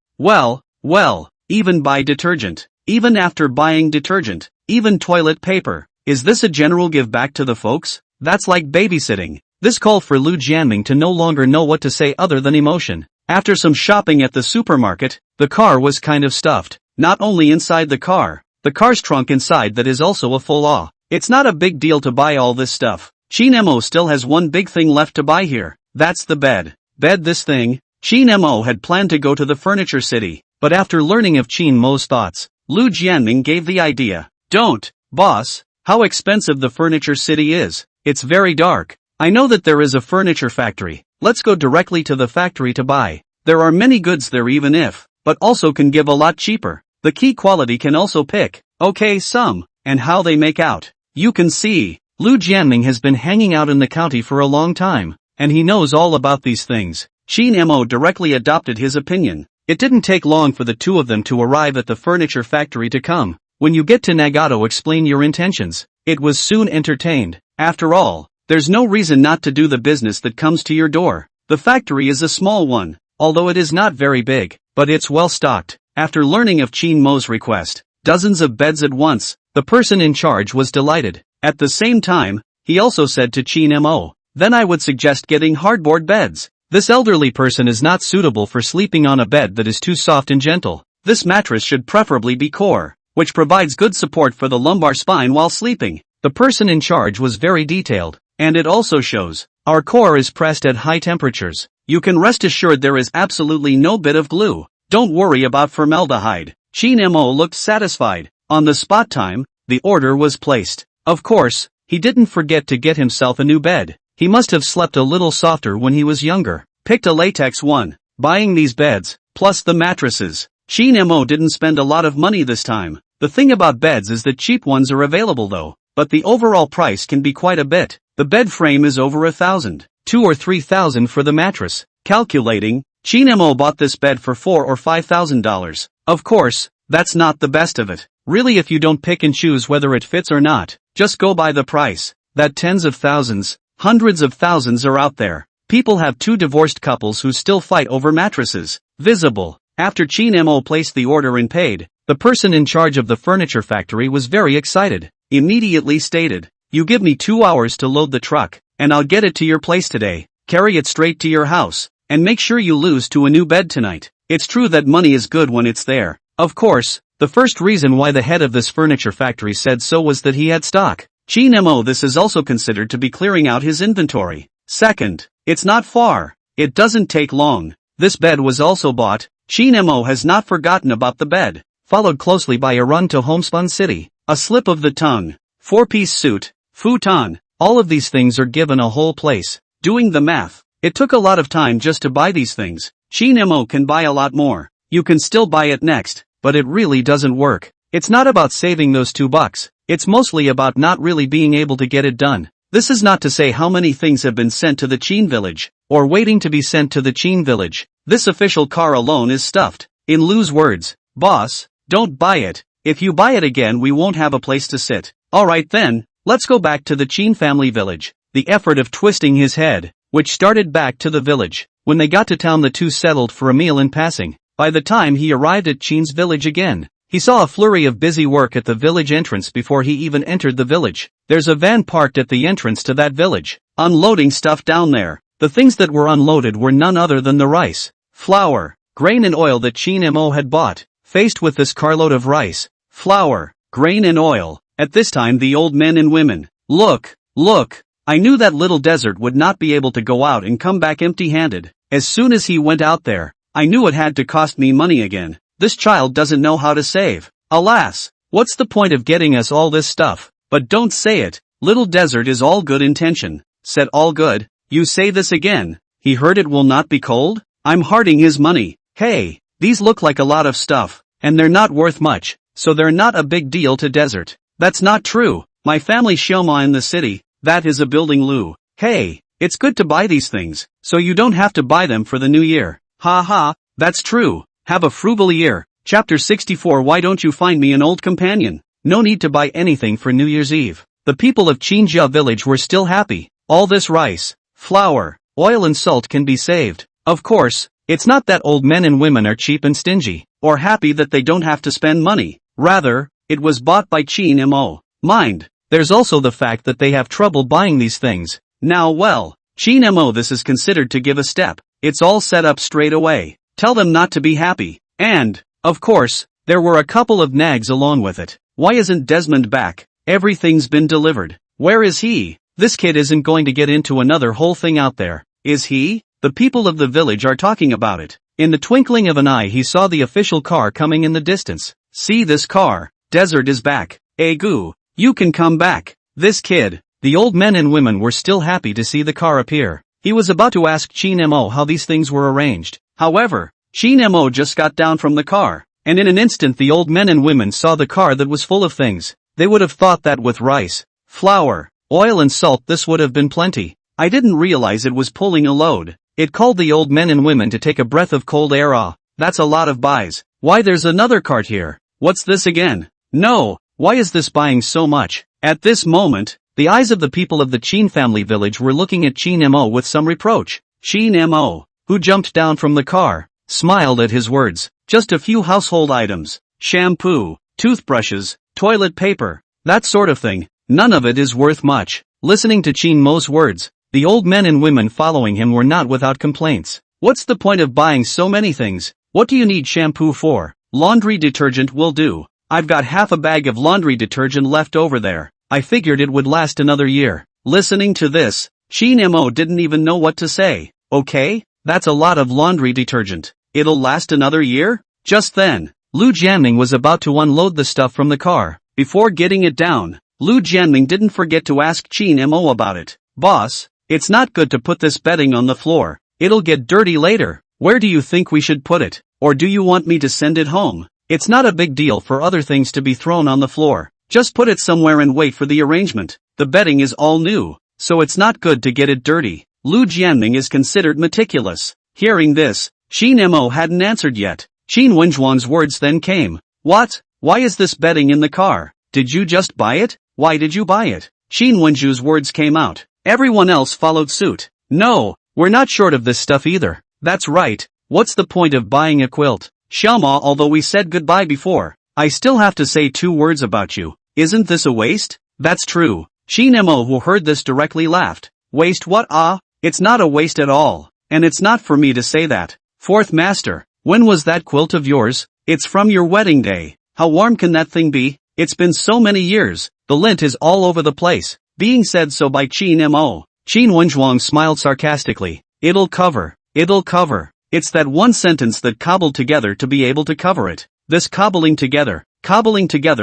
even buy detergent. Even after buying detergent. Even toilet paper. Is this a general give back to the folks? That's like babysitting. This called for Lu Jianming to no longer know what to say other than emotion. After some shopping at the supermarket, the car was kind of stuffed. Not only inside the car's trunk inside that is also a full. It's not a big deal to buy all this stuff. Chin Mo still has one big thing left to buy here. That's the bed. This thing? Chin Mo had planned to go to the furniture city, but after learning of Chin Mo's thoughts, Lu Jianming gave the idea. Don't, boss, how expensive the furniture city is. It's very dark. I know that there is a furniture factory. Let's go directly to the factory to buy. There are many goods there even if, but also can give a lot cheaper. The key quality can also pick. Okay, some, and how they make out. You can see, Lu Jianming has been hanging out in the county for a long time, and he knows all about these things. Chin Mo directly adopted his opinion. It didn't take long for the two of them to arrive at the furniture factory to come. When you get to Nagato, explain your intentions. It was soon entertained. After all, there's no reason not to do the business that comes to your door. The factory is a small one, although it is not very big, but it's well stocked. After learning of Chin Mo's request, dozens of beds at once, the person in charge was delighted. At the same time, he also said to Chin Mo, then I would suggest getting hardboard beds. This elderly person is not suitable for sleeping on a bed that is too soft and gentle. This mattress should preferably be core, which provides good support for the lumbar spine while sleeping. The person in charge was very detailed, and it also shows. Our core is pressed at high temperatures. You can rest assured there is absolutely no bit of glue. Don't worry about formaldehyde. Chin Mo looked satisfied. On the spot time, the order was placed. Of course, he didn't forget to get himself a new bed. He must have slept a little softer when he was younger. Picked a latex one. Buying these beds, plus the mattresses. Chin Mo didn't spend a lot of money this time. The thing about beds is that cheap ones are available though, but the overall price can be quite a bit. The bed frame is over 1,000, 2,000 or 3,000 for the mattress. Calculating, Chin Mo bought this bed for $4,000 or $5,000. Of course, that's not the best of it. Really, if you don't pick and choose whether it fits or not, just go by the price. That tens of thousands, hundreds of thousands are out there. People have two divorced couples who still fight over mattresses. Visible. After Chin Mo placed the order and paid, the person in charge of the furniture factory was very excited. Immediately stated, you give me 2 hours to load the truck, and I'll get it to your place today. Carry it straight to your house, and make sure you lose to a new bed tonight. It's true that money is good when it's there. Of course, the first reason why the head of this furniture factory said so was that he had stock. Chin Mo this is also considered to be clearing out his inventory. Second, it's not far. It doesn't take long. This bed was also bought. Chin Mo has not forgotten about the bed. Followed closely by a run to homespun city. A slip of the tongue. 4-piece suit. Futon. All of these things are given a whole place. Doing the math. It took a lot of time just to buy these things. Chin Mo can buy a lot more. You can still buy it next, but it really doesn't work. It's not about saving those $2. It's mostly about not really being able to get it done. This is not to say how many things have been sent to the Chin village, or waiting to be sent to the Chin village. This official car alone is stuffed. In Lu's words, boss, don't buy it. If you buy it again we won't have a place to sit. Alright then, let's go back to the Chin family village. The effort of twisting his head, which started back to the village. When they got to town the two settled for a meal in passing. By the time he arrived at Chin's village again, he saw a flurry of busy work at the village entrance before he even entered the village. There's a van parked at the entrance to that village, unloading stuff down there. The things that were unloaded were none other than the rice, flour, grain and oil that Chin Mo had bought. Faced with this carload of rice, flour, grain and oil, at this time the old men and women, look, Look, I knew that little desert would not be able to go out and come back empty-handed. As soon as he went out there, I knew it had to cost me money again. This child doesn't know how to save. Alas, what's the point of getting us all this stuff? But don't say it, little desert is all good intention. Said all good, you say this again. He heard it will not be cold? I'm harding his money. Hey, these look like a lot of stuff, and they're not worth much, so they're not a big deal to desert. That's not true. My family Shoma in the city, that is a building Lou. Hey, it's good to buy these things, so you don't have to buy them for the new year. Ha ha, that's true. Have a frugal year. Chapter 64. Why don't you find me an old companion? No need to buy anything for New Year's Eve. The people of Chinjia village were still happy. All this rice, flour, oil and salt can be saved. Of course, it's not that old men and women are cheap and stingy, or happy that they don't have to spend money. Rather, it was bought by Chin Mo. Mind, there's also the fact that they have trouble buying these things. Now well, Chin Mo this is considered to give a step. It's all set up straight away. Tell them not to be happy. And, of course, there were a couple of nags along with it. Why isn't Desmond back? Everything's been delivered. Where is he? This kid isn't going to get into another whole thing out there, is he? The people of the village are talking about it. In the twinkling of an eye he saw the official car coming in the distance. See this car? Desert is back. Egu, you can come back. This kid. The old men and women were still happy to see the car appear. He was about to ask Chin Mo how these things were arranged. However, Chin Mo just got down from the car, and in an instant the old men and women saw the car that was full of things. They would have thought that with rice, flour, oil and salt this would have been plenty. I didn't realize it was pulling a load. It called the old men and women to take a breath of cold air. Ah, that's a lot of buys. Why there's another cart here. What's this again? No, why is this buying so much? At this moment, the eyes of the people of the Chin family village were looking at Chin Mo with some reproach. Chin Mo, who jumped down from the car, smiled at his words. Just a few household items, shampoo, toothbrushes, toilet paper, that sort of thing. None of it is worth much. Listening to Chin Mo's words, the old men and women following him were not without complaints. What's the point of buying so many things? What do you need shampoo for? Laundry detergent will do. I've got half a bag of laundry detergent left over there. I figured it would last another year. Listening to this, Chin Mo didn't even know what to say. Okay, that's a lot of laundry detergent. It'll last another year? Just then, Lu Jianming was about to unload the stuff from the car. Before getting it down, Lu Jianming didn't forget to ask Chin Mo about it. Boss, it's not good to put this bedding on the floor. It'll get dirty later. Where do you think we should put it? Or do you want me to send it home? It's not a big deal for other things to be thrown on the floor. Just put it somewhere and wait for the arrangement. The bedding is all new, so it's not good to get it dirty. Lu Jianming is considered meticulous. Hearing this, Chin Mo hadn't answered yet. Qin Wenjuang's words then came. What? Why is this bedding in the car? Did you just buy it? Why did you buy it? Qin Wenju's words came out. Everyone else followed suit. No, we're not short of this stuff either. That's right. What's the point of buying a quilt? Xiaoma, although we said goodbye before, I still have to say 2 words about you. Isn't this a waste? That's true. Chin Mo, who heard this, directly laughed. Waste what? Ah, it's not a waste at all. And it's not for me to say that. Fourth master, when was that quilt of yours? It's from your wedding day. How warm can that thing be? It's been so many years. The lint is all over the place. Being said so by Chin Mo. Qin Wenjuang smiled sarcastically. It'll cover. It'll cover. It's that one sentence that cobbled together to be able to cover it. This cobbling together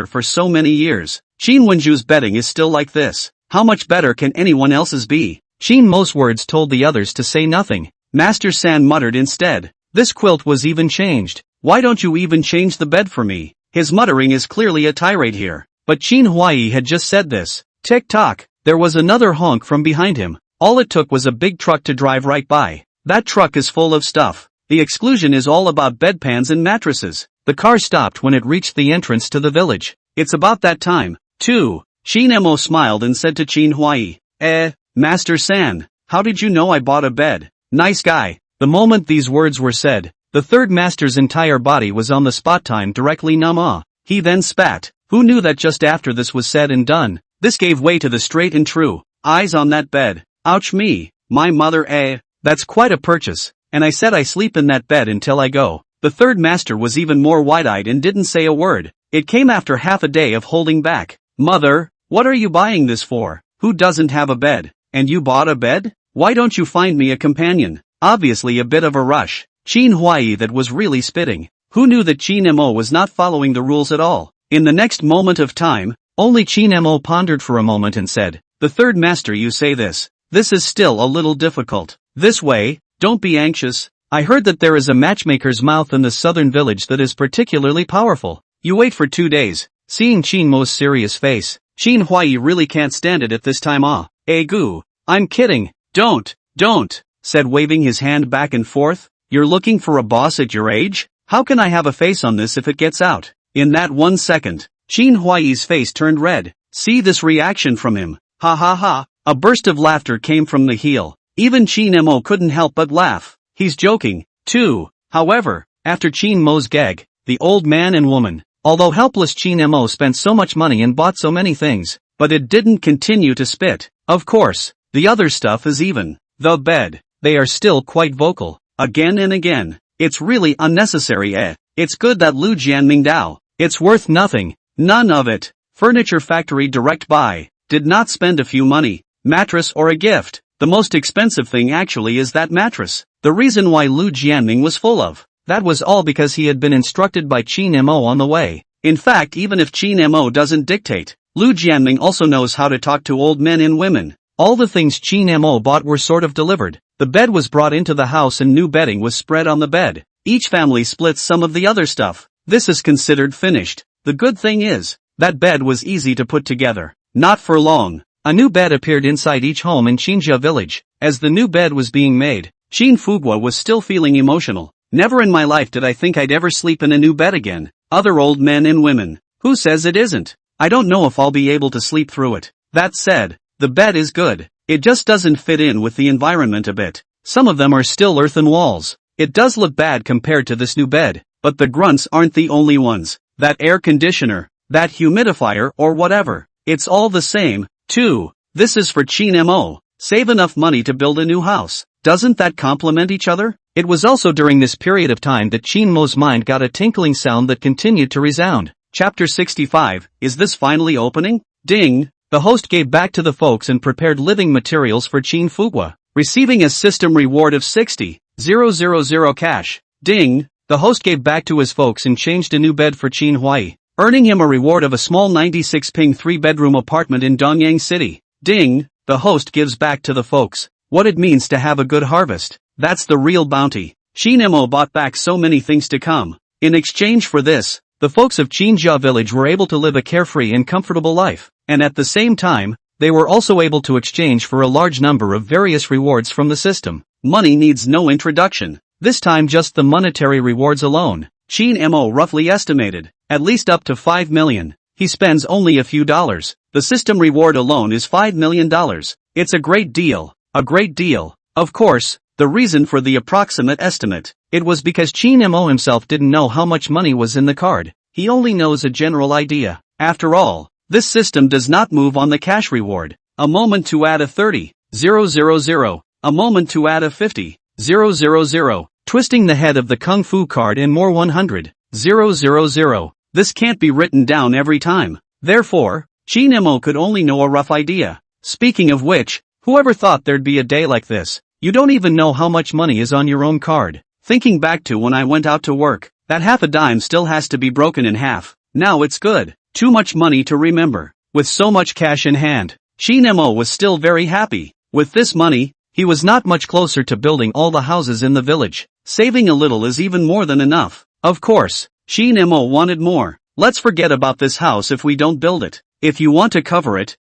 for so many years. Qin Wenju's bedding is still like this. How much better can anyone else's be? Qin Mo's words told the others to say nothing. Master San muttered instead. This quilt was even changed. Why don't you even change the bed for me? His muttering is clearly a tirade here. But Qin Huai had just said this. Tick-tock. There was another honk from behind him. All it took was a big truck to drive right by. That truck is full of stuff. The exclusion is all about bedpans and mattresses. The car stopped when it reached the entrance to the village. It's about that time, too. Qin Mo smiled and said to Qin Huai. Master San, how did you know I bought a bed? Nice guy. The moment these words were said, the third master's entire body was on the spot. Time directly numb. He then spat. Who knew that just after this was said and done, this gave way to the straight and true eyes on that bed. Ouch me, my mother. That's quite a purchase. And I said I sleep in that bed until I go. The third master was even more wide-eyed and didn't say a word. It came after half a day of holding back. Mother, what are you buying this for? Who doesn't have a bed? And you bought a bed? Why don't you find me a companion? Obviously a bit of a rush. Chin Huai that was really spitting. Who knew that Chin Mo was not following the rules at all? In the next moment of time, only Chin Mo pondered for a moment and said, "The third master, you say this. This is still a little difficult. This way, don't be anxious. I heard that there is a matchmaker's mouth in the southern village that is particularly powerful. You wait for 2 days." Seeing Chin Mo's serious face, Chin Huai really can't stand it at this time. Goo. I'm kidding. Don't, said waving his hand back and forth. You're looking for a boss at your age? How can I have a face on this if it gets out? In that 1 second, Chin Huai's face turned red. See this reaction from him. Ha ha ha. A burst of laughter came from the heel. Even Chin Mo couldn't help but laugh. He's joking, too. However, after Chin Mo's gag, the old man and woman, although helpless, Chin Mo spent so much money and bought so many things, but it didn't continue to spit. Of course, the other stuff is even. The bed. They are still quite vocal. Again and again. It's really unnecessary. It's good that Lu Jianming Dao. It's worth nothing. None of it. Furniture factory direct buy. Did not spend a few money. Mattress or a gift. The most expensive thing actually is that mattress. The reason why Lu Jianming was full of. That was all because he had been instructed by Chin Mo on the way. In fact, even if Chin Mo doesn't dictate, Lu Jianming also knows how to talk to old men and women. All the things Chin Mo bought were sort of delivered. The bed was brought into the house and new bedding was spread on the bed. Each family splits some of the other stuff. This is considered finished. The good thing is, that bed was easy to put together. Not for long. A new bed appeared inside each home in Qinjia village. As the new bed was being made, Qin Fugua was still feeling emotional. Never in my life did I think I'd ever sleep in a new bed again. Other old men and women. Who says it isn't? I don't know if I'll be able to sleep through it. That said, the bed is good. It just doesn't fit in with the environment a bit. Some of them are still earthen walls. It does look bad compared to this new bed, but the grunts aren't the only ones. That air conditioner, that humidifier or whatever. It's all the same, too. This is for Chin Mo. Save enough money to build a new house. Doesn't that complement each other? It was also during this period of time that Chin Mo's mind got a tinkling sound that continued to resound. Chapter 65, is this finally opening? Ding! The host gave back to the folks and prepared living materials for Chin Fugua, receiving a system reward of 60,000 cash. Ding! The host gave back to his folks and changed a new bed for Chin Huai, earning him a reward of a small 96 ping 3-bedroom apartment in Donyang City. Ding! The host gives back to the folks what it means to have a good harvest. That's the real bounty. Chin Mo bought back so many things to come. In exchange for this, the folks of Qinjia village were able to live a carefree and comfortable life, and at the same time, they were also able to exchange for a large number of various rewards from the system. Money needs no introduction. This time just the monetary rewards alone. Chin Mo roughly estimated, at least up to 5 million. He spends only a few dollars. The system reward alone is $5 million. It's a great deal. A great deal. Of course, the reason for the approximate estimate, it was because Chin Mo himself didn't know how much money was in the card. He only knows a general idea. After all, this system does not move on the cash reward. A moment to add a 30,000. A moment to add a 50,000. Twisting the head of the Kung Fu card and more 100,000. This can't be written down every time. Therefore, Chin Mo could only know a rough idea. Speaking of which, whoever thought there'd be a day like this? You don't even know how much money is on your own card. Thinking back to when I went out to work, that half a dime still has to be broken in half. Now it's good. Too much money to remember. With so much cash in hand, Chin Mo was still very happy. With this money, he was not much closer to building all the houses in the village. Saving a little is even more than enough. Of course, Chin Mo wanted more. Let's forget about this house if we don't build it. If you want to cover it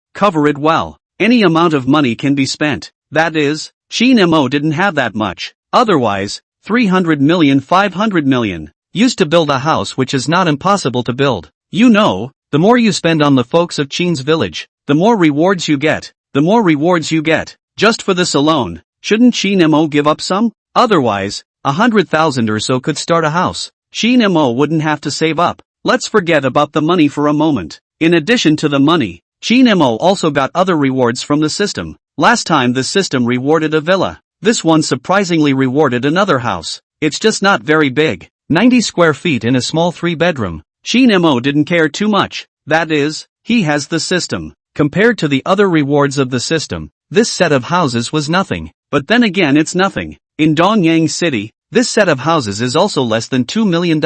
well. Any amount of money can be spent. That is, Chin Mo didn't have that much. Otherwise, 300 million 500 million. Used to build a house which is not impossible to build. You know, the more you spend on the folks of Chin's village, the more rewards you get. The more rewards you get. Just for this alone, shouldn't Chin Mo give up some? Otherwise, 100,000 or so could start a house. Chin Mo wouldn't have to save up. Let's forget about the money for a moment. In addition to the money, Chin Mo also got other rewards from the system. Last time the system rewarded a villa. This one surprisingly rewarded another house. It's just not very big. 90 square feet in a small 3-bedroom. Chin Mo didn't care too much. That is, he has the system. Compared to the other rewards of the system, this set of houses was nothing. But then again, it's nothing. In Dongyang City, this set of houses is also less than $2 million.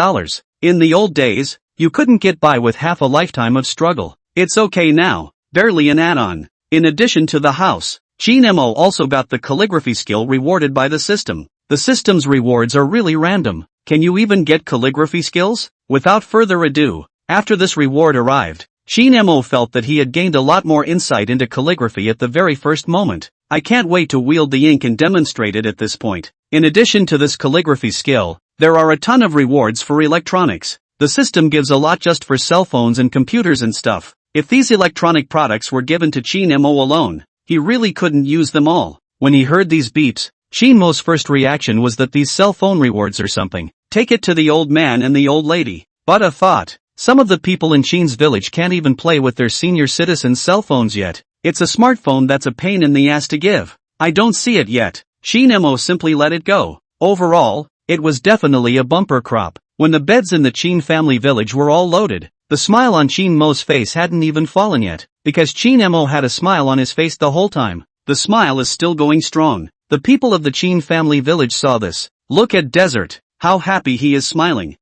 In the old days, you couldn't get by with half a lifetime of struggle. It's okay now, barely an add-on. In addition to the house, Chinemo also got the calligraphy skill rewarded by the system. The system's rewards are really random. Can you even get calligraphy skills? Without further ado, after this reward arrived, Chinemo felt that he had gained a lot more insight into calligraphy at the very first moment. I can't wait to wield the ink and demonstrate it at this point. In addition to this calligraphy skill, there are a ton of rewards for electronics. The system gives a lot just for cell phones and computers and stuff. If these electronic products were given to Chinemo alone, he really couldn't use them all. When he heard these beeps, Chinmo's first reaction was that these cell phone rewards or something. Take it to the old man and the old lady. But a thought. Some of the people in Chin's village can't even play with their senior citizens' cell phones yet. It's a smartphone that's a pain in the ass to give. I don't see it yet. Chinemo simply let it go. Overall, it was definitely a bumper crop. When the beds in the Chin family village were all loaded, the smile on Chinmo's face hadn't even fallen yet, because Chinemo had a smile on his face the whole time. The smile is still going strong. The people of the Chin family village saw this. Look at Desert, how happy he is smiling.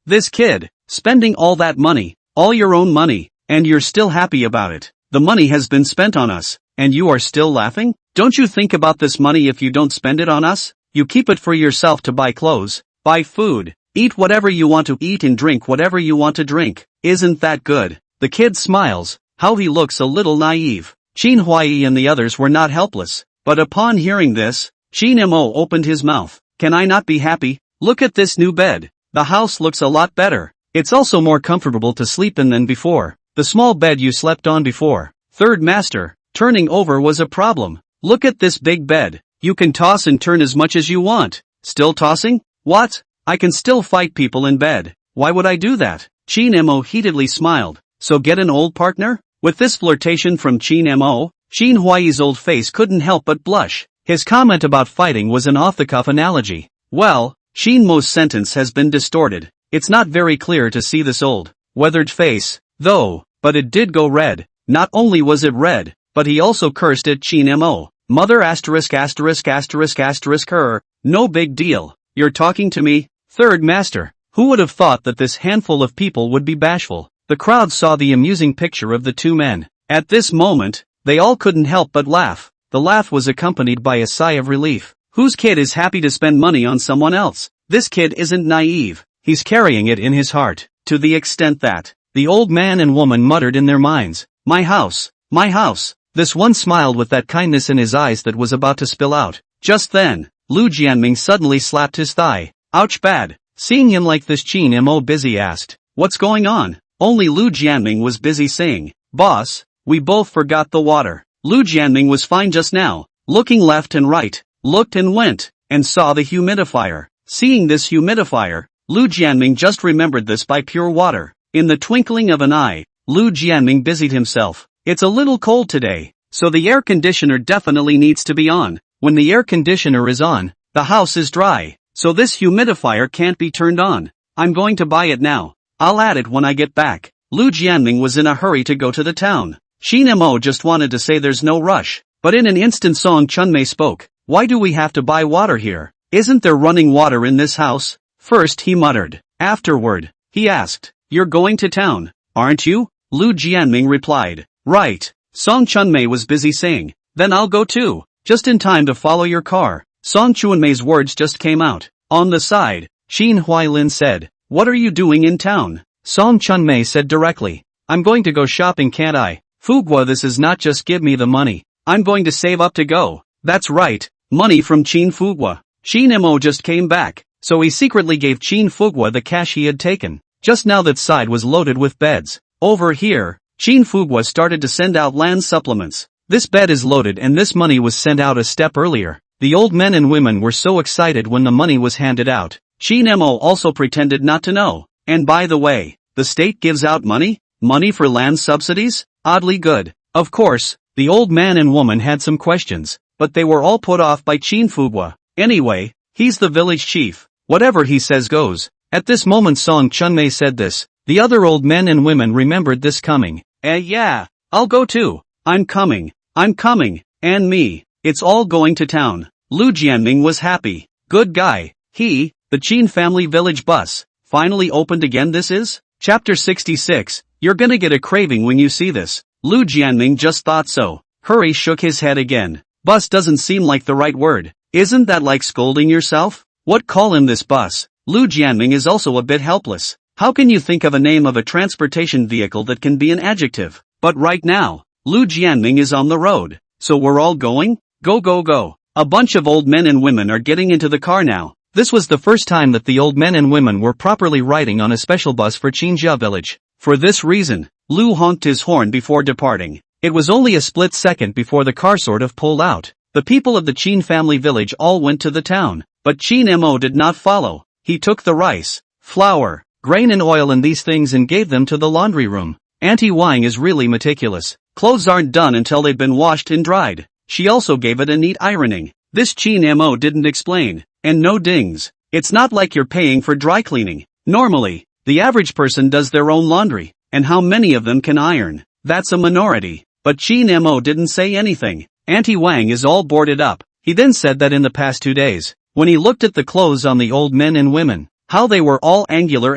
This kid, spending all that money, all your own money, and you're still happy about it. The money has been spent on us, and you are still laughing? Don't you think about this money if you don't spend it on us? You keep it for yourself to buy clothes, buy food, eat whatever you want to eat and drink whatever you want to drink. Isn't that good? The kid smiles. How he looks a little naive. Chin Huai and the others were not helpless. But upon hearing this, Chinemo opened his mouth. Can I not be happy? Look at this new bed. The house looks a lot better. It's also more comfortable to sleep in than before. The small bed you slept on before. Third master, turning over was a problem. Look at this big bed. You can toss and turn as much as you want. Still tossing? What? I can still fight people in bed. Why would I do that? Chinemo heatedly smiled. So get an old partner? With this flirtation from Chinemo, Chin Huai's old face couldn't help but blush. His comment about fighting was an off-the-cuff analogy. Well, Chinmo's sentence has been distorted. It's not very clear to see this old, weathered face, though, but it did go red. Not only was it red, but he also cursed at Chinemo. Mother asterisk asterisk asterisk asterisk her. No big deal. You're talking to me? Third master. Who would have thought that this handful of people would be bashful? The crowd saw the amusing picture of the two men. At this moment, they all couldn't help but laugh. The laugh was accompanied by a sigh of relief. Whose kid is happy to spend money on someone else? This kid isn't naive. He's carrying it in his heart, to the extent that the old man and woman muttered in their minds, my house, my house. This one smiled with that kindness in his eyes that was about to spill out. Just then, Lu Jianming suddenly slapped his thigh. Ouch, bad. Seeing him like this, Chin Mo busy asked, what's going on? Only Lu Jianming was busy saying, boss, we both forgot the water. Lu Jianming was fine just now, looking left and right, looked and went, and saw the humidifier. Seeing this humidifier, Lu Jianming just remembered this by pure water. In the twinkling of an eye, Lu Jianming busied himself. It's a little cold today, so the air conditioner definitely needs to be on. When the air conditioner is on, the house is dry, so this humidifier can't be turned on. I'm going to buy it now. I'll add it when I get back. Lu Jianming was in a hurry to go to the town. Chinemo just wanted to say there's no rush, but in an instant Song Chunmei spoke. Why do we have to buy water here? Isn't there running water in this house? First he muttered. Afterward, he asked, you're going to town, aren't you? Lu Jianming replied. Right. Song Chunmei was busy saying, then I'll go too, just in time to follow your car. Song Chunmei's words just came out. On the side, Chin Huailin said, what are you doing in town? Song Chunmei said directly, I'm going to go shopping, can't I? Fugwa, this is not just give me the money. I'm going to save up to go. That's right, money from Chin Fugwa. Chinemo just came back, so he secretly gave Chin Fugwa the cash he had taken. Just now that side was loaded with beds. Over here, Chin Fugwa started to send out land supplements. This bed is loaded and this money was sent out a step earlier. The old men and women were so excited when the money was handed out. Chinemo also pretended not to know. And by the way, the state gives out money? Money for land subsidies? Oddly good. Of course, the old man and woman had some questions, but they were all put off by Chin Fugwa. Anyway, he's the village chief. Whatever he says goes. At this moment Song Chunmei said this. The other old men and women remembered this coming. Yeah, I'll go too. I'm coming. And me. It's all going to town. Lu Jianming was happy. Good guy. The Qin family village bus, finally opened again. This is Chapter 66. You're gonna get a craving when you see this. Lu Jianming just thought so. Hurry shook his head again. Bus doesn't seem like the right word. Isn't that like scolding yourself? What call him this bus? Lu Jianming is also a bit helpless. How can you think of a name of a transportation vehicle that can be an adjective? But right now, Lu Jianming is on the road. So we're all going? Go. A bunch of old men and women are getting into the car now. This was the first time that the old men and women were properly riding on a special bus for Qinjia village. For this reason, Lu honked his horn before departing. It was only a split second before the car sort of pulled out. The people of the Qin family village all went to the town, but Qin Mo did not follow. He took the rice, flour, grain and oil and these things and gave them to the laundry room. Auntie Wang is really meticulous. Clothes aren't done until they've been washed and dried. She also gave it a neat ironing. This Qin Mo didn't explain. And no dings. It's not like you're paying for dry cleaning. Normally, the average person does their own laundry, and how many of them can iron? That's a minority. But Qin Mo didn't say anything. Auntie Wang is all boarded up. He then said that in the past 2 days, when he looked at the clothes on the old men and women, how they were all angular.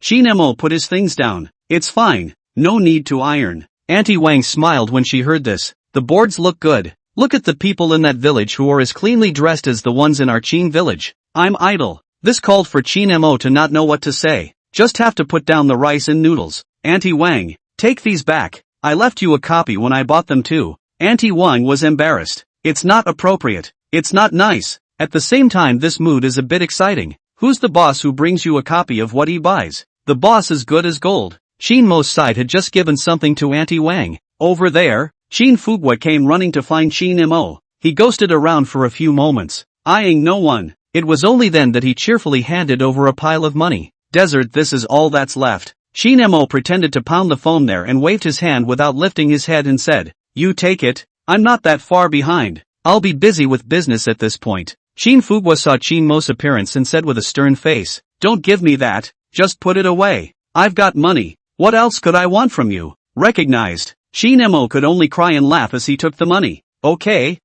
Qin Mo put his things down. It's fine. No need to iron. Auntie Wang smiled when she heard this. The boards look good. Look at the people in that village who are as cleanly dressed as the ones in our Qin village. I'm idle. This called for Qin Mo to not know what to say. Just have to put down the rice and noodles. Auntie Wang, take these back. I left you a copy when I bought them too. Auntie Wang was embarrassed. It's not appropriate. It's not nice. At the same time this mood is a bit exciting. Who's the boss who brings you a copy of what he buys? The boss is good as gold. Qin Mo's side had just given something to Auntie Wang. Over there, Qin Fugua came running to find Qin Mo. He ghosted around for a few moments, eyeing no one. It was only then that he cheerfully handed over a pile of money. Desert, this is all that's left. Qin Mo pretended to pound the phone there and waved his hand without lifting his head and said, you take it. I'm not that far behind. I'll be busy with business at this point. Qin Fugua saw Qin Mo's appearance and said with a stern face, don't give me that, just put it away. I've got money. What else could I want from you? Recognized. Qin Mo could only cry and laugh as he took the money. Okay,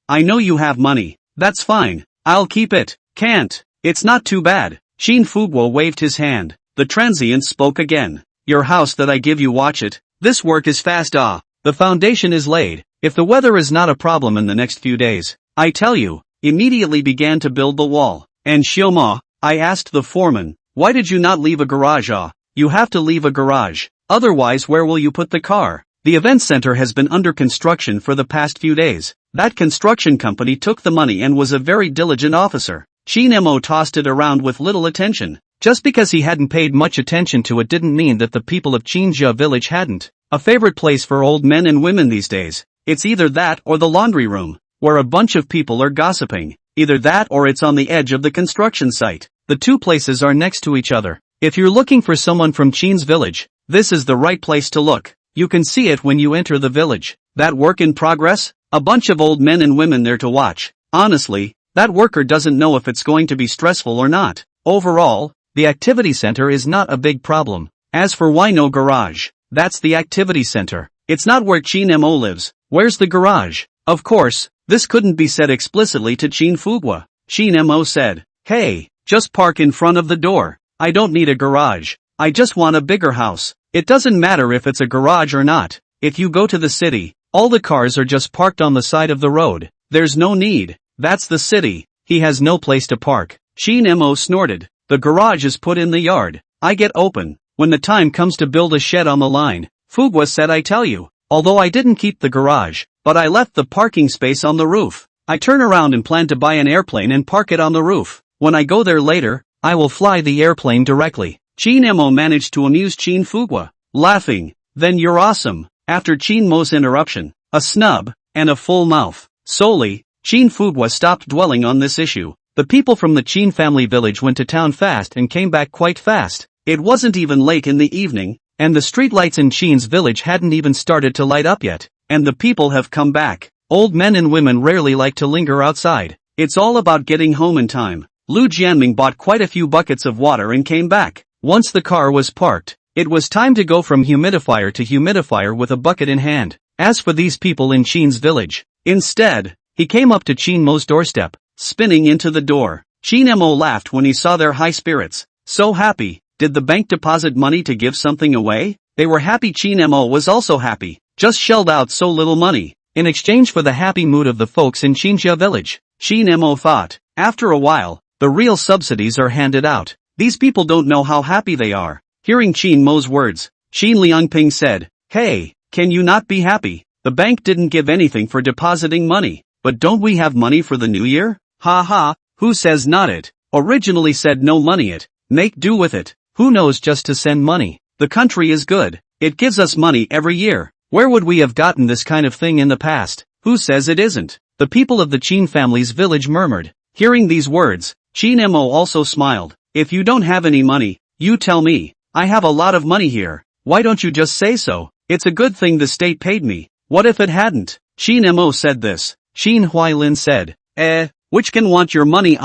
I know you have money. That's fine. I'll keep it. Can't. It's not too bad. Qin Fugua waved his hand. The transient spoke again. Your house that I give you, watch it. This work is fast. The foundation is laid. If the weather is not a problem in the next few days, I tell you, immediately began to build the wall. And Xioma, I asked the foreman, why did you not leave a garage? You have to leave a garage. Otherwise where will you put the car? The event center has been under construction for the past few days. That construction company took the money and was a very diligent officer. Qin Mo tossed it around with little attention. Just because he hadn't paid much attention to it didn't mean that the people of Qinjia village hadn't. A favorite place for old men and women these days. It's either that or the laundry room, where a bunch of people are gossiping. Either that or it's on the edge of the construction site. The two places are next to each other. If you're looking for someone from Qin's village, this is the right place to look. You can see it when you enter the village. That work in progress? A bunch of old men and women there to watch. Honestly, that worker doesn't know if it's going to be stressful or not. Overall, the activity center is not a big problem. As for why no garage, that's the activity center. It's not where Qin Mo lives. Where's the garage? Of course, this couldn't be said explicitly to Qin Fugua. Qin Mo said, hey, just park in front of the door. I don't need a garage. I just want a bigger house. It doesn't matter if it's a garage or not. If you go to the city, all the cars are just parked on the side of the road. There's no need. That's the city. He has no place to park. Qin Mo snorted. The garage is put in the yard. I get open. When the time comes to build a shed on the line, Fugua said I tell you. Although I didn't keep the garage, but I left the parking space on the roof. I turn around and plan to buy an airplane and park it on the roof. When I go there later, I will fly the airplane directly. Qin Mo managed to amuse Qin Fugua, laughing. Then you're awesome. After Qin Mo's interruption, a snub, and a full mouth. Solely, Qin Fugua stopped dwelling on this issue. The people from the Qin family village went to town fast and came back quite fast. It wasn't even late in the evening, and the streetlights in Qin's village hadn't even started to light up yet. And the people have come back. Old men and women rarely like to linger outside. It's all about getting home in time. Lu Jianming bought quite a few buckets of water and came back. Once the car was parked, It was time to go from humidifier to humidifier with a bucket in hand. As for these people in Chin's village, instead, he came up to Chin Mo's doorstep, spinning into the door. Chin Mo laughed when he saw their high spirits. So happy. Did the bank deposit money to give something away? They were happy. Chin Mo was also happy. Just shelled out so little money, in exchange for the happy mood of the folks in Chinjia village. Chin Mo thought. After a while, the real subsidies are handed out. These people don't know how happy they are. Hearing Chin Mo's words, Chin Liangping said, "Hey, can you not be happy? The bank didn't give anything for depositing money, but don't we have money for the new year? Ha ha, who says not it? Originally said no money it, make do with it. Who knows just to send money? The country is good. It gives us money every year. Where would we have gotten this kind of thing in the past? Who says it isn't?" The people of the Chin family's village murmured. Hearing these words, Chin Mo also smiled. "If you don't have any money, you tell me. I have a lot of money here. Why don't you just say so? It's a good thing the state paid me. What if it hadn't?" Chin Mo said this. Shin Huailin said, which can want your money?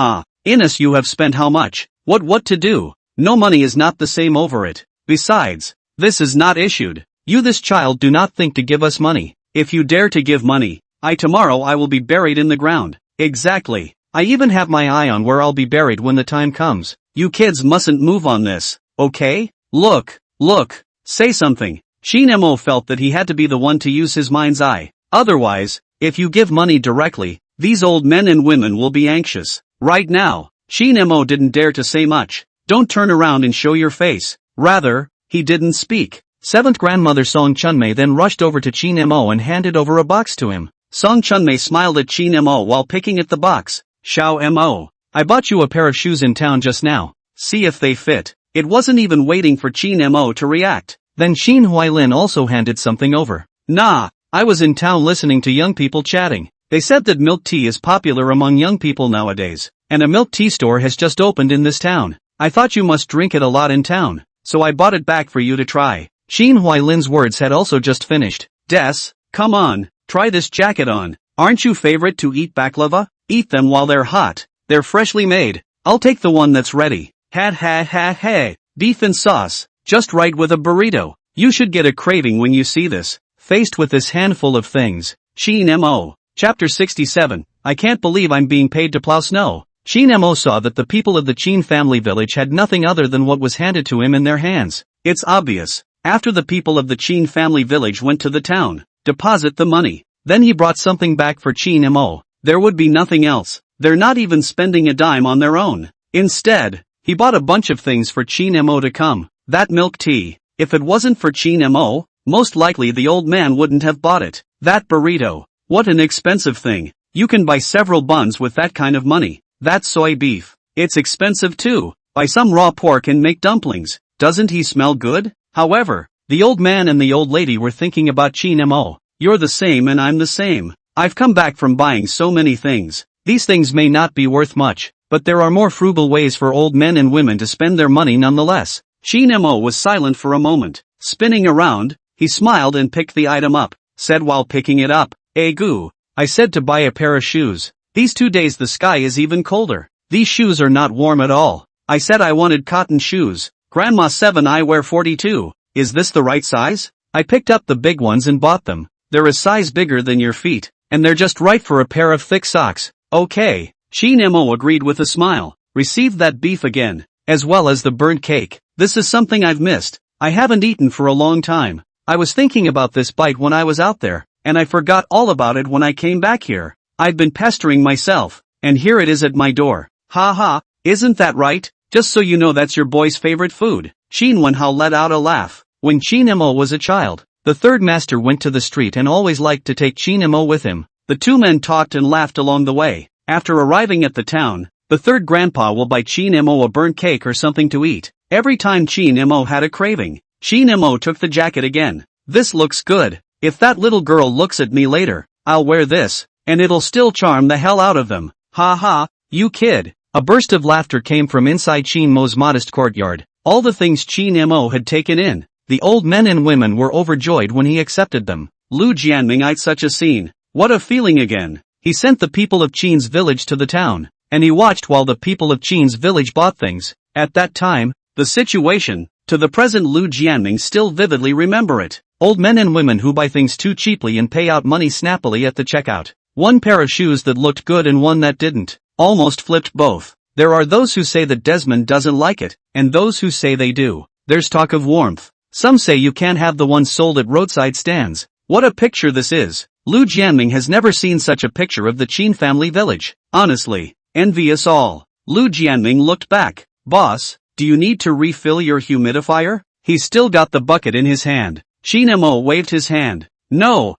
In us you have spent how much? What to do? No money is not the same over it. Besides, this is not issued. You this child do not think to give us money. If you dare to give money, tomorrow I will be buried in the ground. Exactly. I even have my eye on where I'll be buried when the time comes. You kids mustn't move on this, okay? Look, say something. Chin Mo felt that he had to be the one to use his mind's eye. Otherwise, if you give money directly, these old men and women will be anxious. Right now, Chin Mo didn't dare to say much. Don't turn around and show your face. Rather, he didn't speak. Seventh grandmother Song Chunmei then rushed over to Chin Mo and handed over a box to him. Song Chunmei smiled at Chin Mo while picking at the box. "Xiao Mo, I bought you a pair of shoes in town just now. See if they fit." It wasn't even waiting for Chin Mo to react. Then Shin Huailin also handed something over. "Nah, I was in town listening to young people chatting. They said that milk tea is popular among young people nowadays, and a milk tea store has just opened in this town. I thought you must drink it a lot in town, so I bought it back for you to try." Shin Huailin's words had also just finished. "Des, come on, try this jacket on. Aren't you favorite to eat baklava? Eat them while they're hot. They're freshly made. I'll take the one that's ready. Ha, beef and sauce, just right with a burrito. You should get a craving when you see this." Faced with this handful of things, Chin Mo. Chapter 67, I can't believe I'm being paid to plow snow. Chin Mo saw that the people of the Chin family village had nothing other than what was handed to him in their hands. It's obvious. After the people of the Chin family village went to the town, deposit the money, then he brought something back for Chin Mo. There would be nothing else. They're not even spending a dime on their own. Instead, he bought a bunch of things for Chin Mo to come. That milk tea. If it wasn't for Chin Mo, most likely the old man wouldn't have bought it. That burrito. What an expensive thing. You can buy several buns with that kind of money. That soy beef. It's expensive too. Buy some raw pork and make dumplings. Doesn't he smell good? However, the old man and the old lady were thinking about Chin Mo. You're the same and I'm the same. I've come back from buying so many things. These things may not be worth much, but there are more frugal ways for old men and women to spend their money nonetheless. Chin Mo was silent for a moment. Spinning around, he smiled and picked the item up, said while picking it up, "Goo, I said to buy a pair of shoes. These 2 days the sky is even colder. These shoes are not warm at all. I said I wanted cotton shoes. Grandma 7 I wear 42. Is this the right size? I picked up the big ones and bought them. They're a size bigger than your feet, and they're just right for a pair of thick socks." "Okay." Chin Mo agreed with a smile. "Received that beef again, as well as the burnt cake. This is something I've missed. I haven't eaten for a long time. I was thinking about this bite when I was out there, and I forgot all about it when I came back here. I've been pestering myself, and here it is at my door. Ha ha, isn't that right? Just so you know that's your boy's favorite food." Chin Wenhao let out a laugh. When Chin Mo was a child, the third master went to the street and always liked to take Chin Mo with him. The two men talked and laughed along the way. After arriving at the town, the third grandpa will buy Chin Mo a burnt cake or something to eat. Every time Chin Mo had a craving, Chin Mo took the jacket again. "This looks good. If that little girl looks at me later, I'll wear this, and it'll still charm the hell out of them. Ha ha, you kid." A burst of laughter came from inside Chin Mo's modest courtyard. All the things Chin Mo had taken in, the old men and women were overjoyed when he accepted them. Lu Jianming eyed such a scene. What a feeling again. He sent the people of Chin's village to the town, and he watched while the people of Chin's village bought things. At that time, the situation To the present, Lu Jianming still vividly remember it. Old men and women who buy things too cheaply and pay out money snappily at the checkout. One pair of shoes that looked good and one that didn't. Almost flipped both. There are those who say that Desmond doesn't like it, and those who say they do. There's talk of warmth. Some say you can't have the ones sold at roadside stands. What a picture this is. Lu Jianming has never seen such a picture of the Qin family village. Honestly, envy us all. Lu Jianming looked back. Boss, do you need to refill your humidifier? He's still got the bucket in his hand. Qin Mo waved his hand. No,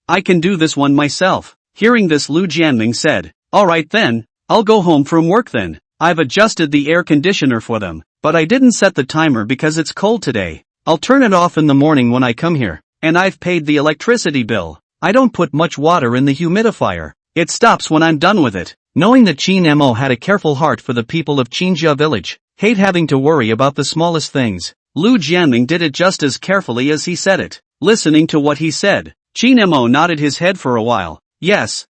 I can do this one myself. Hearing this, Lu Jianming said, alright then, I'll go home from work then. I've adjusted the air conditioner for them, but I didn't set the timer because it's cold today. I'll turn it off in the morning when I come here, and I've paid the electricity bill. I don't put much water in the humidifier. It stops when I'm done with it. Knowing that Qin Mo had a careful heart for the people of Qinjia village, hate having to worry about the smallest things, Lu Jianming did it just as carefully as he said it. Listening to what he said, Qin Mo nodded his head for a while. Yes,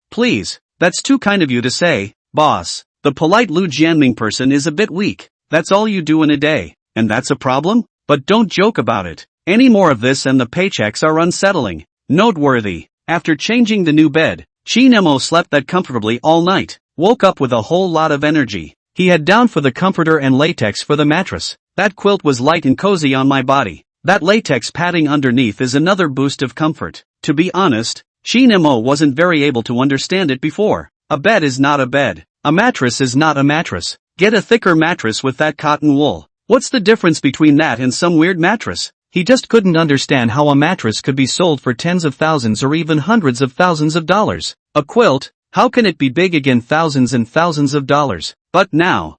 please. That's too kind of you to say, boss. The polite Lu Jianming person is a bit weak. That's all you do in a day, and that's a problem? But don't joke about it. Any more of this and the paychecks are unsettling. Noteworthy. After changing the new bed, Qin Mo slept that comfortably all night, woke up with a whole lot of energy. He had down for the comforter and latex for the mattress. That quilt was light and cozy on my body. That latex padding underneath is another boost of comfort. To be honest, Qin Mo wasn't very able to understand it before. A bed is not a bed. A mattress is not a mattress. Get a thicker mattress with that cotton wool. What's the difference between that and some weird mattress? He just couldn't understand how a mattress could be sold for tens of thousands or even hundreds of thousands of dollars. A quilt, how can it be big again, thousands and thousands of dollars? But now,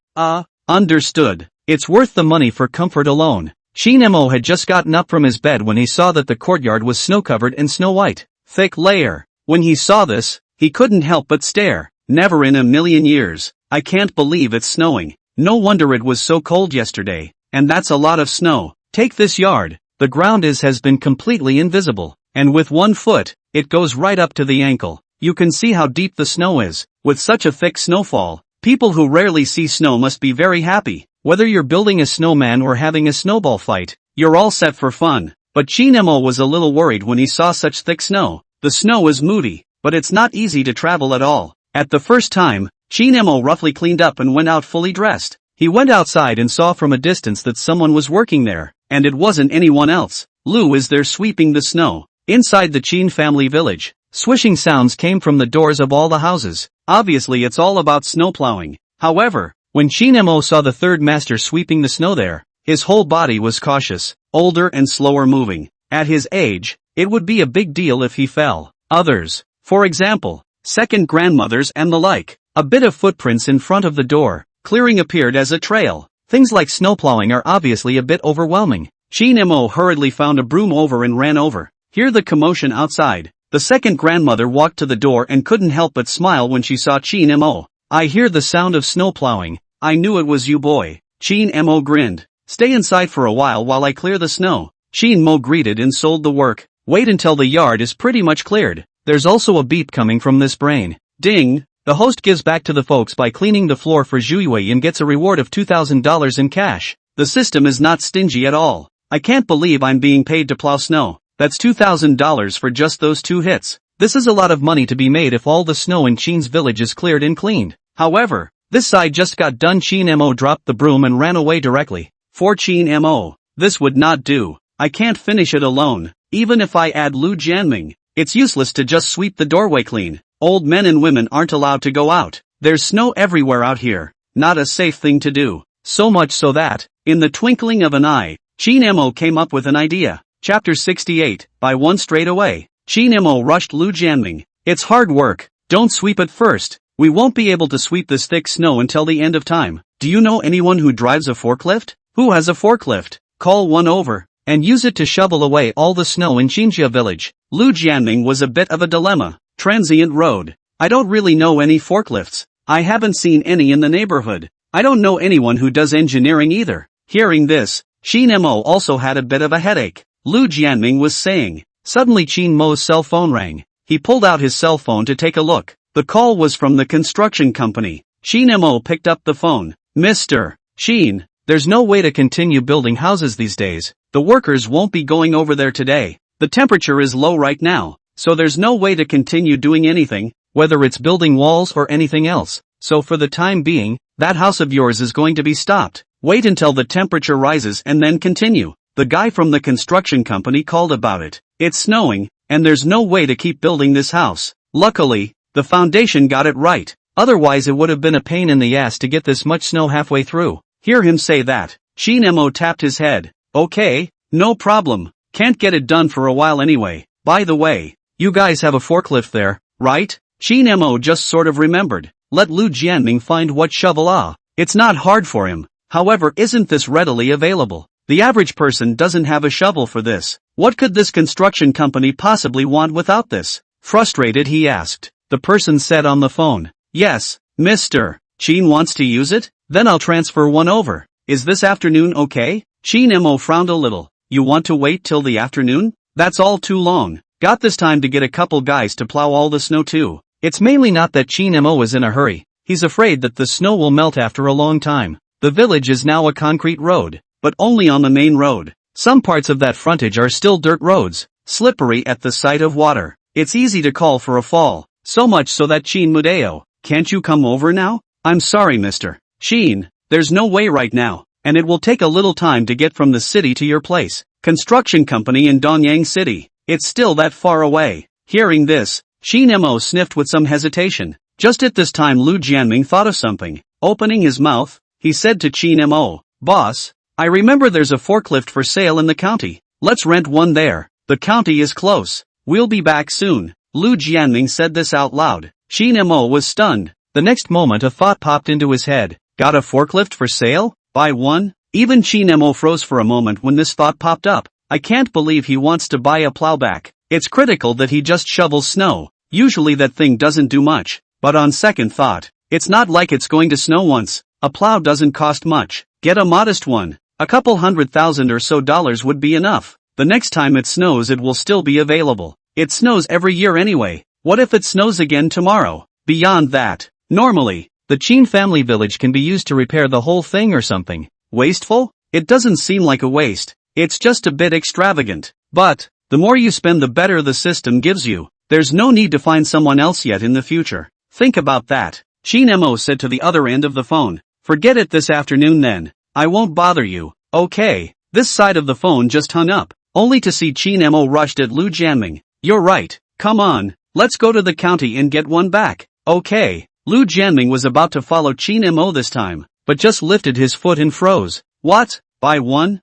understood. It's worth the money for comfort alone. Qin Mo had just gotten up from his bed when he saw that the courtyard was snow-covered and snow-white. Thick layer. When he saw this, he couldn't help but stare. Never in a million years. I can't believe it's snowing. No wonder it was so cold yesterday. And that's a lot of snow. Take this yard. The ground has been completely invisible. And with 1 foot, it goes right up to the ankle. You can see how deep the snow is. With such a thick snowfall, people who rarely see snow must be very happy. Whether you're building a snowman or having a snowball fight, you're all set for fun. But Qin Mo was a little worried when he saw such thick snow. The snow is moody, but it's not easy to travel at all. At the first time, Qin Mo roughly cleaned up and went out fully dressed. He went outside and saw from a distance that someone was working there, and it wasn't anyone else. Lu is there sweeping the snow. Inside the Qin family village, swishing sounds came from the doors of all the houses. Obviously it's all about snow plowing. However, when Qin Mo saw the third master sweeping the snow there, his whole body was cautious, older and slower moving. At his age, it would be a big deal if he fell. Others, for example, second grandmothers and the like. A bit of footprints in front of the door, clearing appeared as a trail. Things like snowplowing are obviously a bit overwhelming. Qin Mo hurriedly found a broom over and ran over. Hear the commotion outside. The second grandmother walked to the door and couldn't help but smile when she saw Qin Mo. I hear the sound of snow plowing. I knew it was you, boy. Qin Mo grinned. Stay inside for a while I clear the snow. Qin Mo greeted and sold the work. Wait until the yard is pretty much cleared. There's also a beep coming from this brain. Ding! The host gives back to the folks by cleaning the floor for Zhuiyue and gets a reward of $2,000 in cash. The system is not stingy at all. I can't believe I'm being paid to plow snow. That's $2,000 for just those 2 hits. This is a lot of money to be made if all the snow in Qin's village is cleared and cleaned. However, this side just got done. Qin Mo dropped the broom and ran away directly. For Qin Mo, this would not do. I can't finish it alone. Even if I add Lu Jianming, it's useless to just sweep the doorway clean. Old men and women aren't allowed to go out. There's snow everywhere out here. Not a safe thing to do. So much so that, in the twinkling of an eye, Qin Mo came up with an idea. Chapter 68, by one straight away. Qin Mo rushed Lu Jianming. It's hard work. Don't sweep it first. We won't be able to sweep this thick snow until the end of time. Do you know anyone who drives a forklift? Who has a forklift? Call one over, and use it to shovel away all the snow in Qinjia village. Lu Jianming was a bit of a dilemma. Transient road. I don't really know any forklifts. I haven't seen any in the neighborhood. I don't know anyone who does engineering either. Hearing this, Qin Mo also had a bit of a headache. Lu Jianming was saying. Suddenly Qin Mo's cell phone rang. He pulled out his cell phone to take a look. The call was from the construction company. Qin Mo picked up the phone. Mr. Qin, There's no way to continue building houses these days. The workers won't be going over there today. The temperature is low right now, so there's no way to continue doing anything, whether it's building walls or anything else. So for the time being, that house of yours is going to be stopped. Wait until the temperature rises and then continue. The guy from the construction company called about it. It's snowing, and there's no way to keep building this house. Luckily, the foundation got it right. Otherwise it would have been a pain in the ass to get this much snow halfway through. Hear him say that. Shin Emo tapped his head. Okay, no problem. Can't get it done for a while anyway. By the way, you guys have a forklift there, right? Shin Emo just sort of remembered. Let Lu Jianming find what shovel. It's not hard for him. However, isn't this readily available? The average person doesn't have a shovel for this. What could this construction company possibly want without this? Frustrated, he asked. The person said on the phone. Yes, Mr. Shin wants to use it? Then I'll transfer one over. Is this afternoon okay? Shin Emo frowned a little. You want to wait till the afternoon? That's all too long. Got this time to get a couple guys to plow all the snow too. It's mainly not that Shin Emo is in a hurry. He's afraid that the snow will melt after a long time. The village is now a concrete road, but only on the main road. Some parts of that frontage are still dirt roads, slippery at the sight of water. It's easy to call for a fall, so much so that Shin Mudeo, can't you come over now? I'm sorry, Mr. Shin, there's no way right now, and it will take a little time to get from the city to your place. Construction company in Donyang City. It's still that far away. Hearing this, Shin Emo sniffed with some hesitation. Just at this time Lu Jianming thought of something. Opening his mouth, he said to Shin Emo, Boss, I remember there's a forklift for sale in the county. Let's rent one there. The county is close. We'll be back soon. Lu Jianming said this out loud. Shin Emo was stunned. The next moment a thought popped into his head. Got a forklift for sale? Buy one? Even Shin Emo froze for a moment when this thought popped up. I can't believe he wants to buy a plowback. It's critical that he just shovels snow. Usually that thing doesn't do much. But on second thought, it's not like it's going to snow once. A plow doesn't cost much. Get a modest one. A couple $100,000 or so would be enough. The next time it snows it will still be available. It snows every year anyway. What if it snows again tomorrow? Beyond that, normally, the Chin family village can be used to repair the whole thing or something. Wasteful? It doesn't seem like a waste. It's just a bit extravagant. But, the more you spend the better the system gives you. There's no need to find someone else yet in the future. Think about that. Shin Emo said to the other end of the phone. Forget it this afternoon then. I won't bother you. Okay. This side of the phone just hung up, only to see Shin Emo rushed at Lu Jianming. You're right. Come on. Let's go to the county and get one back. Okay. Lu Jianming was about to follow Shin Emo this time, but just lifted his foot and froze. What? Buy one?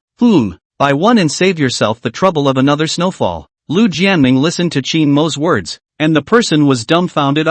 Buy one and save yourself the trouble of another snowfall. Lu Jianming listened to Shin Mo's words, and the person was dumbfounded.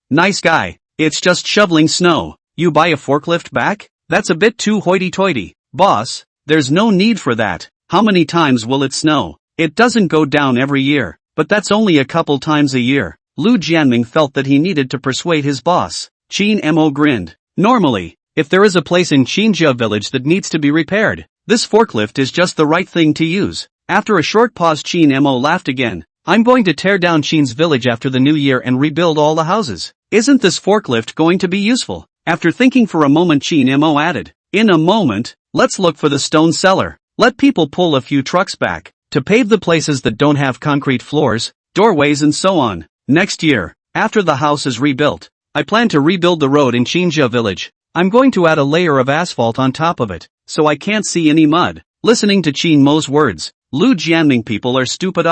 Nice guy. It's just shoveling snow. You buy a forklift back? That's a bit too hoity-toity. Boss, there's no need for that. How many times will it snow? It doesn't go down every year, but that's only a couple times a year. Lu Jianming felt that he needed to persuade his boss. Shin Emo grinned. Normally, if there is a place in Chinjia village that needs to be repaired, this forklift is just the right thing to use. After a short pause Shin Emo laughed again. I'm going to tear down Shin's village after the new year and rebuild all the houses. Isn't this forklift going to be useful? After thinking for a moment Shin Emo added. In a moment, let's look for the stone cellar. Let people pull a few trucks back, to pave the places that don't have concrete floors, doorways and so on. Next year, after the house is rebuilt, I plan to rebuild the road in Chinjia village. I'm going to add a layer of asphalt on top of it, so I can't see any mud. Listening to Shin Mo's words, Lu Jianming people are stupid.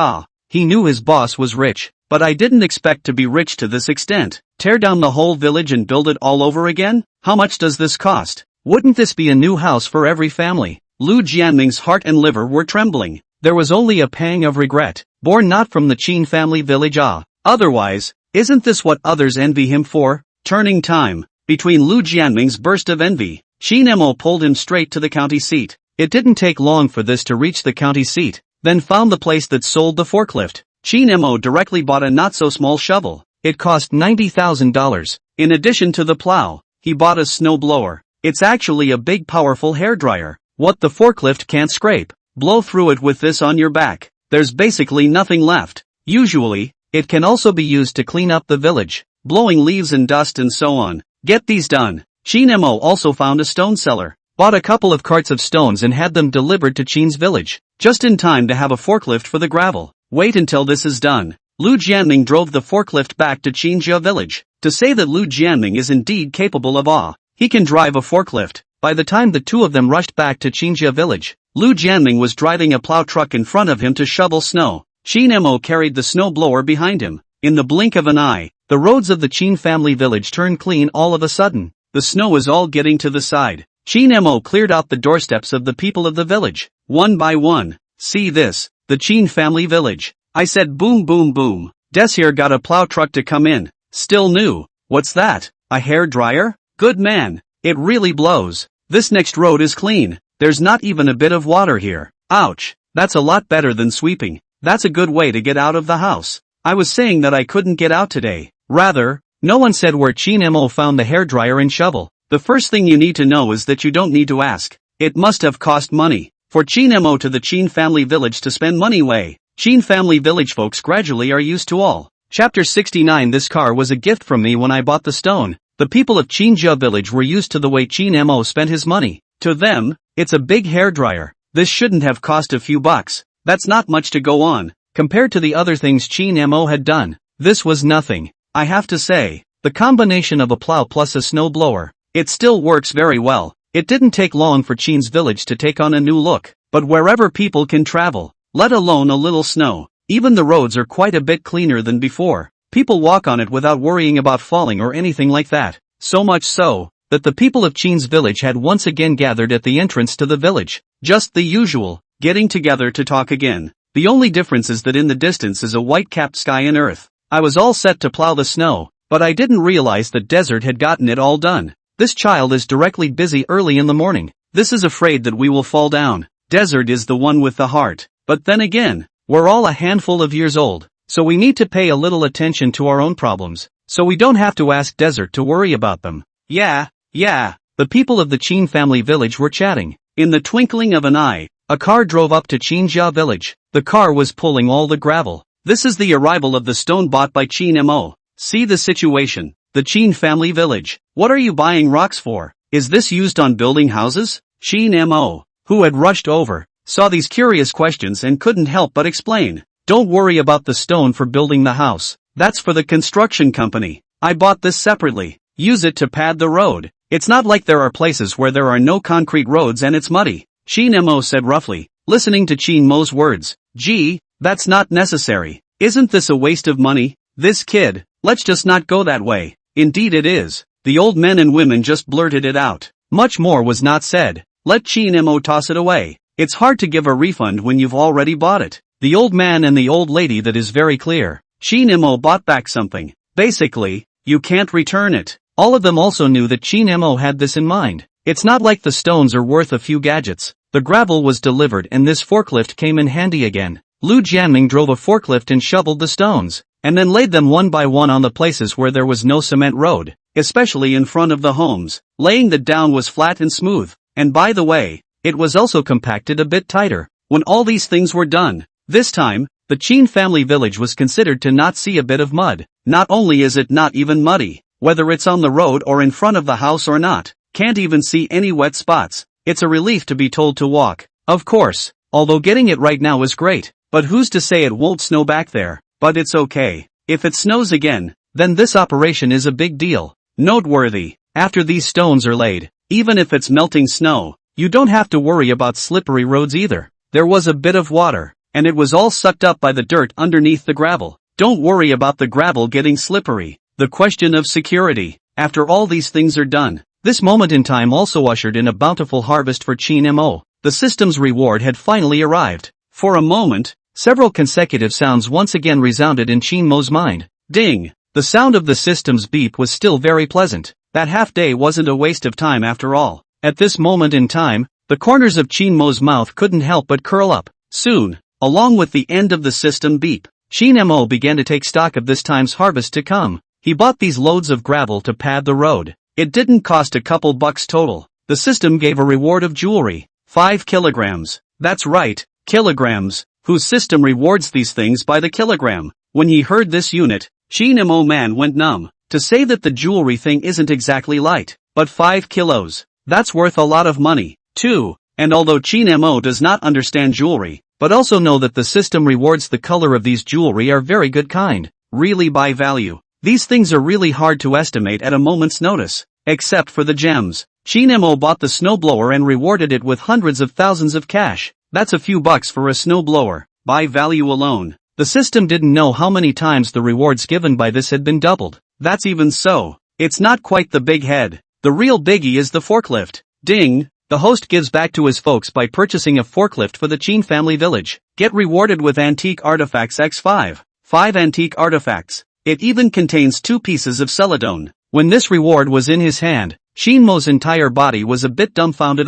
He knew his boss was rich, but I didn't expect to be rich to this extent. Tear down the whole village and build it all over again? How much does this cost? Wouldn't this be a new house for every family? Lu Jianming's heart and liver were trembling. There was only a pang of regret, born not from the Chin family village. Otherwise, isn't this what others envy him for? Turning time. Between Lu Jianming's burst of envy, Shin Emo pulled him straight to the county seat. It didn't take long for this to reach the county seat, then found the place that sold the forklift. Shin Emo directly bought a not-so-small shovel. It cost $90,000. In addition to the plow, he bought a snowblower. It's actually a big powerful hairdryer. What the forklift can't scrape. Blow through it with this on your back. There's basically nothing left. Usually, it can also be used to clean up the village, blowing leaves and dust and so on. Get these done. Shin Emo also found a stone cellar. bought a couple of carts of stones and had them delivered to Qin's village, just in time to have a forklift for the gravel. Wait until this is done. Lu Jianming drove the forklift back to Qinjia village. To say that Lu Jianming is indeed capable of awe. He can drive a forklift. By the time the two of them rushed back to Qinjia village, Lu Jianming was driving a plow truck in front of him to shovel snow. Qin Mo carried the snow blower behind him. In the blink of an eye, the roads of the Qin family village turned clean all of a sudden. The snow is all getting to the side. Qin Mo cleared out the doorsteps of the people of the village, one by one. See this, the Qin family village. I said boom boom boom. Des here got a plow truck to come in. Still new. What's that? A hair dryer? Good man. It really blows. This next road is clean. There's not even a bit of water here. Ouch. That's a lot better than sweeping. That's a good way to get out of the house. I was saying that I couldn't get out today. Rather, no one said where Qin Mo found the hairdryer and shovel. The first thing you need to know is that you don't need to ask. It must have cost money. For Qin Mo to the Qin family village to spend money way. Qin family village folks gradually are used to all. Chapter 69. This car was a gift from me when I bought the stone. The people of Qinjia village were used to the way Qin Mo spent his money. To them, it's a big hairdryer. This shouldn't have cost a few bucks. That's not much to go on. Compared to the other things Qin Mo had done, this was nothing. I have to say, the combination of a plow plus a snow blower, it still works very well. It didn't take long for Qin's village to take on a new look, but wherever people can travel, let alone a little snow, even the roads are quite a bit cleaner than before. People walk on it without worrying about falling or anything like that. So much so, that the people of Qin's village had once again gathered at the entrance to the village. Just the usual, getting together to talk again. The only difference is that in the distance is a white-capped sky and earth. I was all set to plow the snow, but I didn't realize that Desert had gotten it all done. This child is directly busy early in the morning. This is afraid that we will fall down. Desert is the one with the heart. But then again, we're all a handful of years old, so we need to pay a little attention to our own problems, so we don't have to ask Desert to worry about them. Yeah. The people of the Qin family village were chatting. In the twinkling of an eye, a car drove up to Qinjia village. The car was pulling all the gravel. This is the arrival of the stone bought by Qin Mo. See the situation. The Qin family village. What are you buying rocks for? Is this used on building houses? Qin Mo, who had rushed over, saw these curious questions and couldn't help but explain. Don't worry about the stone for building the house. That's for the construction company. I bought this separately. Use it to pad the road. It's not like there are places where there are no concrete roads and it's muddy. Qin Mo said roughly, listening to Qin Mo's words. Gee, that's not necessary. Isn't this a waste of money? This kid, let's just not go that way. Indeed it is. The old men and women just blurted it out. Much more was not said. Let Qin Mo toss it away. It's hard to give a refund when you've already bought it. The old man and the old lady, that is very clear. Qin Mo bought back something. Basically, you can't return it. All of them also knew that Qin Mo had this in mind. It's not like the stones are worth a few gadgets. The gravel was delivered and this forklift came in handy again. Lu Jianming drove a forklift and shoveled the stones, and then laid them one by one on the places where there was no cement road, especially in front of the homes. Laying the down was flat and smooth, and by the way, it was also compacted a bit tighter. When all these things were done, this time, the Qin family village was considered to not see a bit of mud. Not only is it not even muddy, whether it's on the road or in front of the house or not, can't even see any wet spots. It's a relief to be told to walk. Of course, although getting it right now is great, but who's to say it won't snow back there? But it's okay. If it snows again, then this operation is a big deal. Noteworthy, after these stones are laid, even if it's melting snow, you don't have to worry about slippery roads either. There was a bit of water, and it was all sucked up by the dirt underneath the gravel. Don't worry about the gravel getting slippery. The question of security. After all these things are done, this moment in time also ushered in a bountiful harvest for Qin Mo. The system's reward had finally arrived. For a moment, several consecutive sounds once again resounded in Qin Mo's mind. Ding! The sound of the system's beep was still very pleasant. That half day wasn't a waste of time after all. At this moment in time, the corners of Qin Mo's mouth couldn't help but curl up. Soon, along with the end of the system beep, Qin Mo began to take stock of this time's harvest to come. He bought these loads of gravel to pad the road. It didn't cost a couple bucks total. The system gave a reward of jewelry. 5 kilograms. That's right, kilograms, whose system rewards these things by the kilogram. When he heard this unit, Qin Mo man went numb. To say that the jewelry thing isn't exactly light, but 5 kilos. That's worth a lot of money, too. And although Chin Mo does not understand jewelry, but also know that the system rewards the color of these jewelry are very good kind, really by value. These things are really hard to estimate at a moment's notice, except for the gems. Chin Mo bought the snowblower and rewarded it with hundreds of thousands of cash. That's a few bucks for a snowblower, by value alone. The system didn't know how many times the rewards given by this had been doubled. That's even so. It's not quite the big head. The real biggie is the forklift. Ding! The host gives back to his folks by purchasing a forklift for the Chin family village. Get rewarded with antique artifacts x5. 5 antique artifacts. It even contains 2 pieces of celadone. When this reward was in his hand, Chin Mo's entire body was a bit dumbfounded.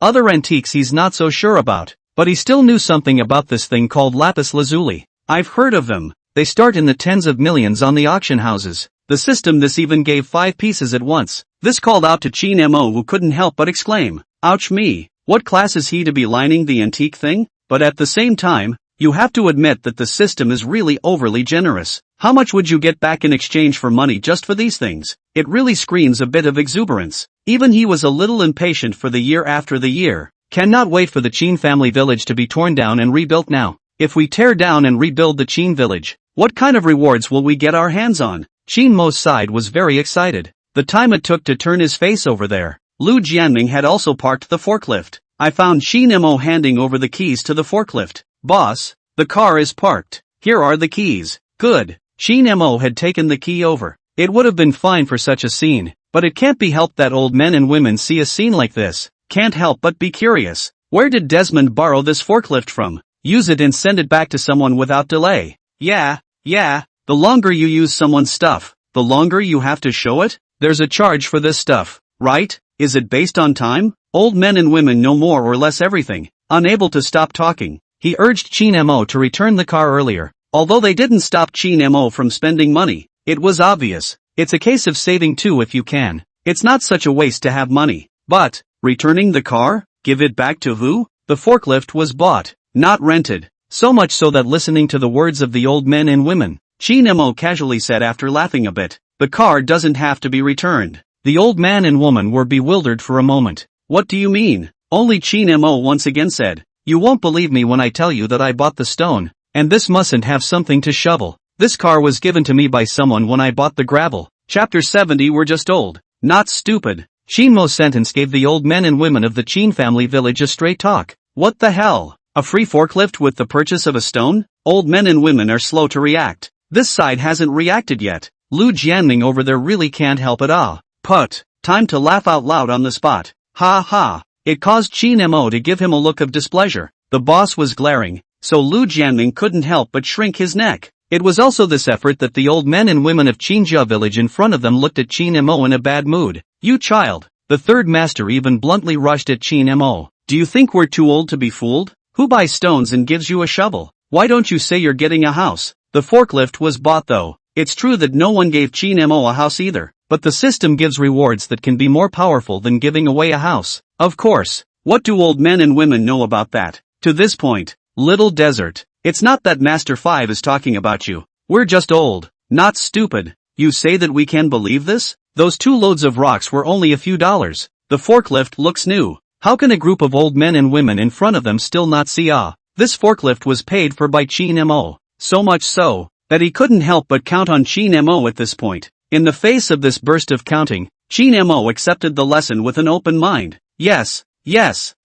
Other antiques he's not so sure about, but he still knew something about this thing called lapis lazuli. I've heard of them. They start in the tens of millions on the auction houses. The system this even gave 5 pieces at once. This called out to Chin Mo, who couldn't help but exclaim, "Ouch me, what class is he to be lining the antique thing?" But at the same time, you have to admit that the system is really overly generous. How much would you get back in exchange for money just for these things? It really screams a bit of exuberance. Even he was a little impatient for the year after the year. Cannot wait for the Chin family village to be torn down and rebuilt now. If we tear down and rebuild the Chin village, what kind of rewards will we get our hands on? Chin Mo's side was very excited. The time it took to turn his face over there. Lu Jianming had also parked the forklift. I found Chin Mo handing over the keys to the forklift. "Boss, the car is parked. Here are the keys." Good. Chin Mo had taken the key over. It would have been fine for such a scene, but it can't be helped that old men and women see a scene like this. Can't help but be curious. Where did Desmond borrow this forklift from? Use it and send it back to someone without delay. Yeah. The longer you use someone's stuff, the longer you have to show it? There's a charge for this stuff, right? Is it based on time? Old men and women know more or less everything. Unable to stop talking, he urged Chin Mo to return the car earlier. Although they didn't stop Chin Mo from spending money, it was obvious. It's a case of saving too if you can. It's not such a waste to have money. But, returning the car? Give it back to who? The forklift was bought, not rented. So much so that listening to the words of the old men and women, Chin Mo casually said after laughing a bit, "The car doesn't have to be returned." The old man and woman were bewildered for a moment. "What do you mean?" Only Chin Mo once again said, "You won't believe me when I tell you that I bought the stone, and this mustn't have something to shovel. This car was given to me by someone when I bought the gravel." Chapter 70. We're just old, not stupid. Chin Mo's sentence gave the old men and women of the Chin family village a straight talk. What the hell? A free forklift with the purchase of a stone? Old men and women are slow to react. This side hasn't reacted yet. Lu Jianming over there really can't help it. Put. Time to laugh out loud on the spot. Ha ha. It caused Chin Mo to give him a look of displeasure. The boss was glaring, so Lu Jianming couldn't help but shrink his neck. It was also this effort that the old men and women of Chinjia village in front of them looked at Chin Mo in a bad mood. "You child." The third master even bluntly rushed at Chin Mo. "Do you think we're too old to be fooled? Who buys stones and gives you a shovel? Why don't you say you're getting a house?" The forklift was bought though. It's true that no one gave Chin Mo a house either, but the system gives rewards that can be more powerful than giving away a house. Of course. What do old men and women know about that? To this point, little desert. It's not that Master 5 is talking about you. We're just old, not stupid. You say that we can believe this? Those 2 loads of rocks were only a few dollars. The forklift looks new. How can a group of old men and women in front of them still not see? This forklift was paid for by Chin Mo. So much so, that he couldn't help but count on Chin Mo at this point. In the face of this burst of counting, Chin Mo accepted the lesson with an open mind. Yes,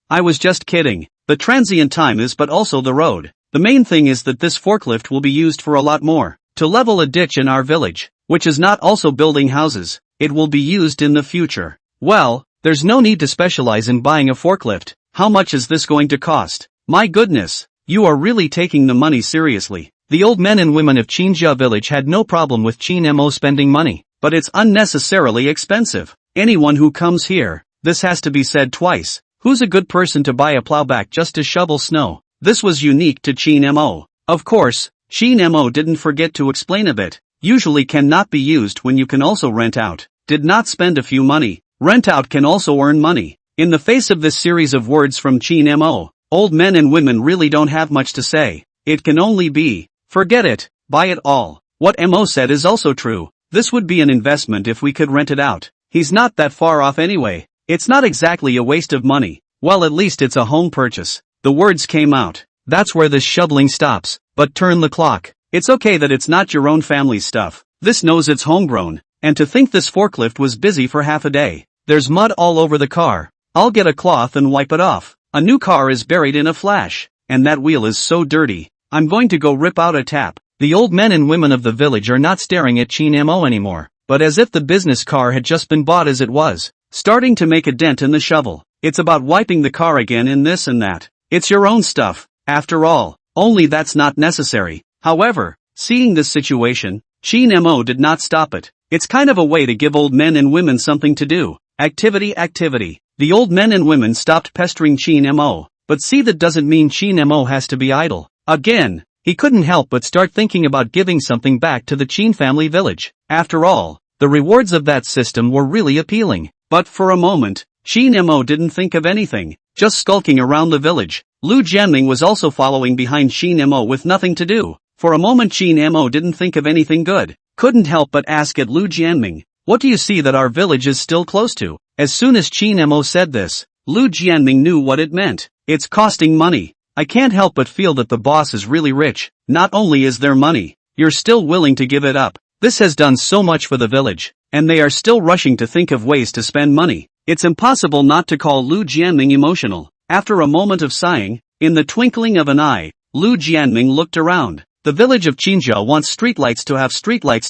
I was just kidding. The transient time is but also the road. The main thing is that this forklift will be used for a lot more. To level a ditch in our village, which is not also building houses, it will be used in the future. Well, there's no need to specialize in buying a forklift. How much is this going to cost? My goodness, you are really taking the money seriously. The old men and women of Chinjia village had no problem with Chin Mo spending money, but it's unnecessarily expensive. Anyone who comes here, this has to be said twice. Who's a good person to buy a plowback just to shovel snow? This was unique to Chin Mo. Of course, Chin Mo didn't forget to explain a bit. Usually cannot be used when you can also rent out. Did not spend a few money. Rent out can also earn money. In the face of this series of words from Chin Mo, old men and women really don't have much to say. It can only be, forget it, buy it all. What Mo said is also true. This would be an investment if we could rent it out. He's not that far off anyway. It's not exactly a waste of money. Well, at least it's a home purchase. The words came out. That's where this shoveling stops. But turn the clock. It's okay that it's not your own family's stuff. This knows it's homegrown. And to think this forklift was busy for half a day. There's mud all over the car. I'll get a cloth and wipe it off. A new car is buried in a flash. And that wheel is so dirty. I'm going to go rip out a tap. The old men and women of the village are not staring at Chin Mo anymore, but as if the business car had just been bought as it was, starting to make a dent in the shovel. It's about wiping the car again in this and that. It's your own stuff, after all, only that's not necessary. However, seeing this situation, Chin Mo did not stop it. It's kind of a way to give old men and women something to do. Activity. The old men and women stopped pestering Chin Mo, but see, that doesn't mean Chin Mo has to be idle. Again, he couldn't help but start thinking about giving something back to the Chin family village. After all, the rewards of that system were really appealing. But for a moment, Chin Mo didn't think of anything, just skulking around the village. Lu Jianming was also following behind Chin Mo with nothing to do. For a moment Chin Mo didn't think of anything good. Couldn't help but ask at Lu Jianming, "What do you see that our village is still close to?" As soon as Chin Mo said this, Lu Jianming knew what it meant. It's costing money. I can't help but feel that the boss is really rich. Not only is there money, you're still willing to give it up. This has done so much for the village, and they are still rushing to think of ways to spend money. It's impossible not to call Lu Jianming emotional. After a moment of sighing, in the twinkling of an eye, Lu Jianming looked around. The village of Qinjia wants streetlights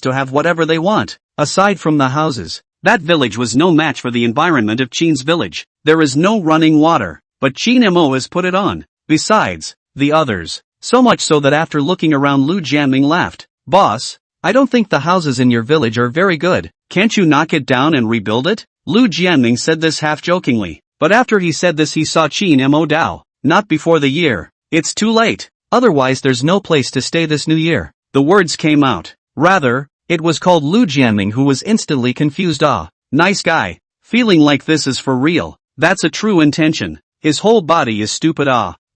to have whatever they want. Aside from the houses, that village was no match for the environment of Qin's village. There is no running water, but Chin Mo has put it on. Besides, the others. So much so that after looking around Lu Jianming laughed. "Boss, I don't think the houses in your village are very good. Can't you knock it down and rebuild it?" Lu Jianming said this half-jokingly. But after he said this he saw Chin Mo Dao. "Not before the year. It's too late. Otherwise there's no place to stay this new year." The words came out. Rather, it was called Lu Jianming who was instantly confused. Nice guy. Feeling like this is for real. That's a true intention. His whole body is stupid.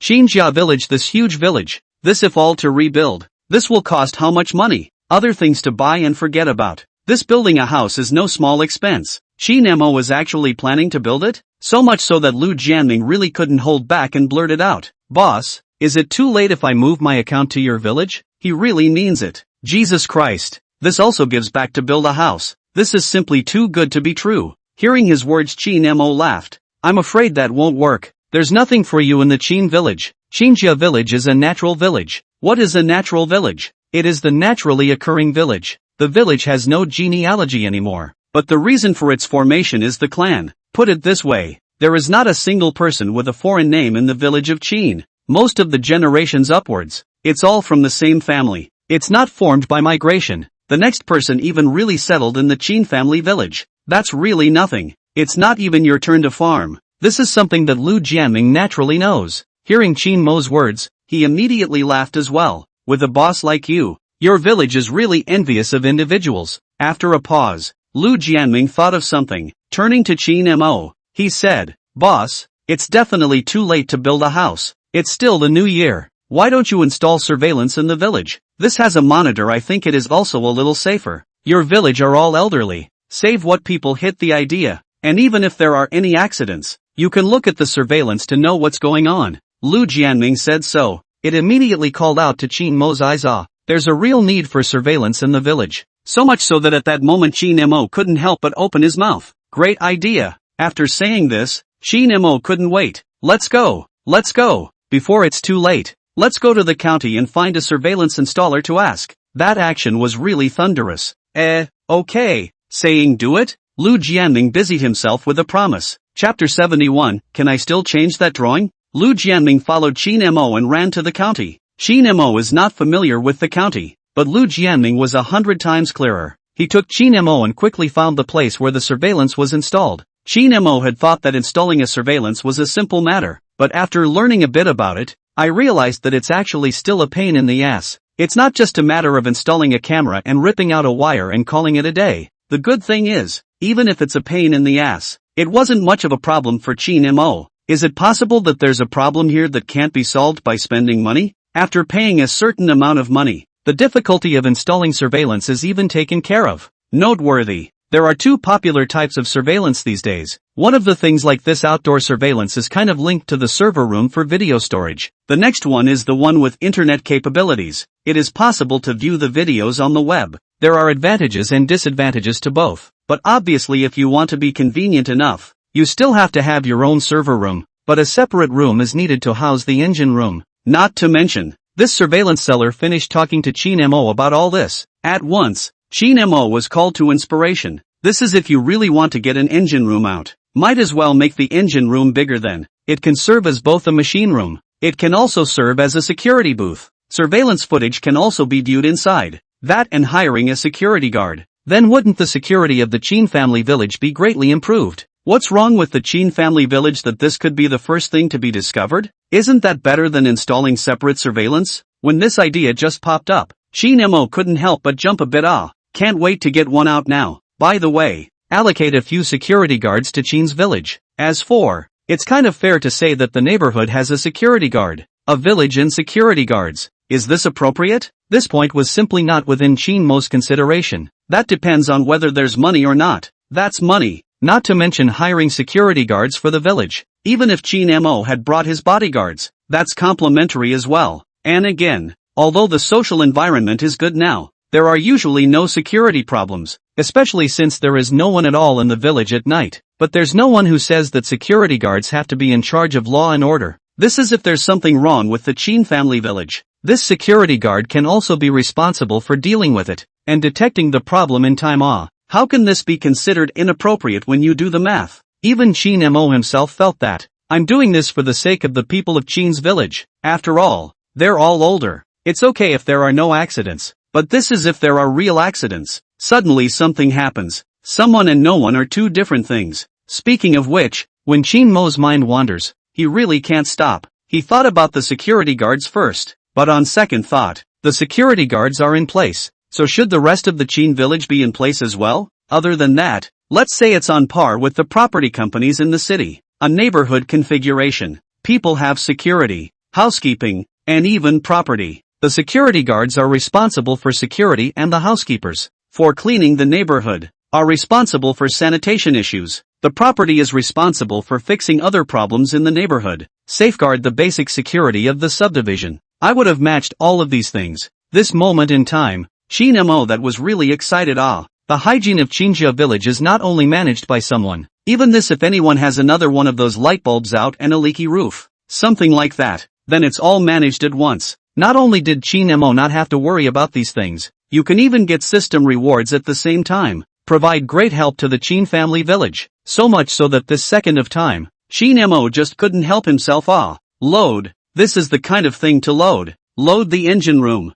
Qinjia village, this huge village. This if all to rebuild. This will cost how much money? Other things to buy and forget about. This building a house is no small expense. Chin Mo was actually planning to build it? So much so that Lu Jianming really couldn't hold back and blurted out, "Boss, is it too late if I move my account to your village?" He really means it. Jesus Christ. This also gives back to build a house. This is simply too good to be true. Hearing his words Chin Mo laughed. "I'm afraid that won't work. There's nothing for you in the Qin village. Qinjia village is a natural village." What is a natural village? It is the naturally occurring village. The village has no genealogy anymore. But the reason for its formation is the clan. Put it this way, there is not a single person with a foreign name in the village of Qin. Most of the generations upwards, it's all from the same family. It's not formed by migration. The next person even really settled in the Qin family village. That's really nothing. It's not even your turn to farm. This is something that Lu Jianming naturally knows. Hearing Chin Mo's words, he immediately laughed as well. "With a boss like you, your village is really envious of individuals." After a pause, Lu Jianming thought of something. Turning to Chin Mo, he said, "Boss, it's definitely too late to build a house. It's still the new year. Why don't you install surveillance in the village? This has a monitor. I think it is also a little safer. Your village are all elderly. Save what people hit the idea. And even if there are any accidents, you can look at the surveillance to know what's going on." Lu Jianming said so. It immediately called out to Chin Mo's eyes. There's a real need for surveillance in the village. So much so that at that moment Chin Mo couldn't help but open his mouth. Great idea. After saying this, Chin Mo couldn't wait. Let's go. Before it's too late. Let's go to the county and find a surveillance installer to ask. That action was really thunderous. Okay. Saying do it? Lu Jianming busied himself with a promise. Chapter 71, Can I still change that drawing? Lu Jianming followed Chin Mo and ran to the county. Chin Mo is not familiar with the county, but Lu Jianming was 100 times clearer. He took Chin Mo and quickly found the place where the surveillance was installed. Chin Mo had thought that installing a surveillance was a simple matter, but after learning a bit about it, I realized that it's actually still a pain in the ass. It's not just a matter of installing a camera and ripping out a wire and calling it a day. The good thing is, even if it's a pain in the ass, it wasn't much of a problem for Chin Mo. Is it possible that there's a problem here that can't be solved by spending money? After paying a certain amount of money, the difficulty of installing surveillance is even taken care of. Noteworthy. There are two popular types of surveillance these days. One of the things like this outdoor surveillance is kind of linked to the server room for video storage. The next one is the one with internet capabilities. It is possible to view the videos on the web. There are advantages and disadvantages to both. But obviously if you want to be convenient enough, you still have to have your own server room. But a separate room is needed to house the engine room. Not to mention, this surveillance seller finished talking to Chin Mo about all this. At once, Chin Mo was called to inspiration. This is if you really want to get an engine room out. Might as well make the engine room bigger then. It can serve as both a machine room. It can also serve as a security booth. Surveillance footage can also be viewed inside. That and hiring a security guard. Then wouldn't the security of the Chin family village be greatly improved? What's wrong with the Chin family village that this could be the first thing to be discovered? Isn't that better than installing separate surveillance? When this idea just popped up, Chin Mo couldn't help but jump a bit. Can't wait to get one out now. By the way, allocate a few security guards to Chin's village. As for, it's kind of fair to say that the neighborhood has a security guard, a village and security guards. Is this appropriate? This point was simply not within Chin Mo's consideration. That depends on whether there's money or not. That's money, not to mention hiring security guards for the village. Even if Chin Mo had brought his bodyguards, that's complimentary as well. And again, although the social environment is good now, there are usually no security problems, especially since there is no one at all in the village at night. But there's no one who says that security guards have to be in charge of law and order. This is if there's something wrong with the Chin family village. This security guard can also be responsible for dealing with it, and detecting the problem in time. How can this be considered inappropriate when you do the math? Even Chin Mo himself felt that. I'm doing this for the sake of the people of Chin's village. After all, they're all older. It's okay if there are no accidents. But this is if there are real accidents. Suddenly something happens. Someone and no one are two different things. Speaking of which, when Chin Mo's mind wanders, he really can't stop. He thought about the security guards first, but on second thought, the security guards are in place, so should the rest of the Chin village be in place as well? Other than that, let's say it's on par with the property companies in the city. A neighborhood configuration. People have security, housekeeping, and even property. The security guards are responsible for security and the housekeepers, for cleaning the neighborhood, are responsible for sanitation issues. The property is responsible for fixing other problems in the neighborhood, safeguard the basic security of the subdivision. I would have matched all of these things. This moment in time, Chin Mo that was really excited. The hygiene of Chinjia village is not only managed by someone. Even this if anyone has another one of those light bulbs out and a leaky roof. Something like that. Then it's all managed at once. Not only did Chin Mo not have to worry about these things, you can even get system rewards at the same time. Provide great help to the Chin family village. So much so that this second of time, Chin Mo just couldn't help himself. Load. This is the kind of thing to load. Load the engine room.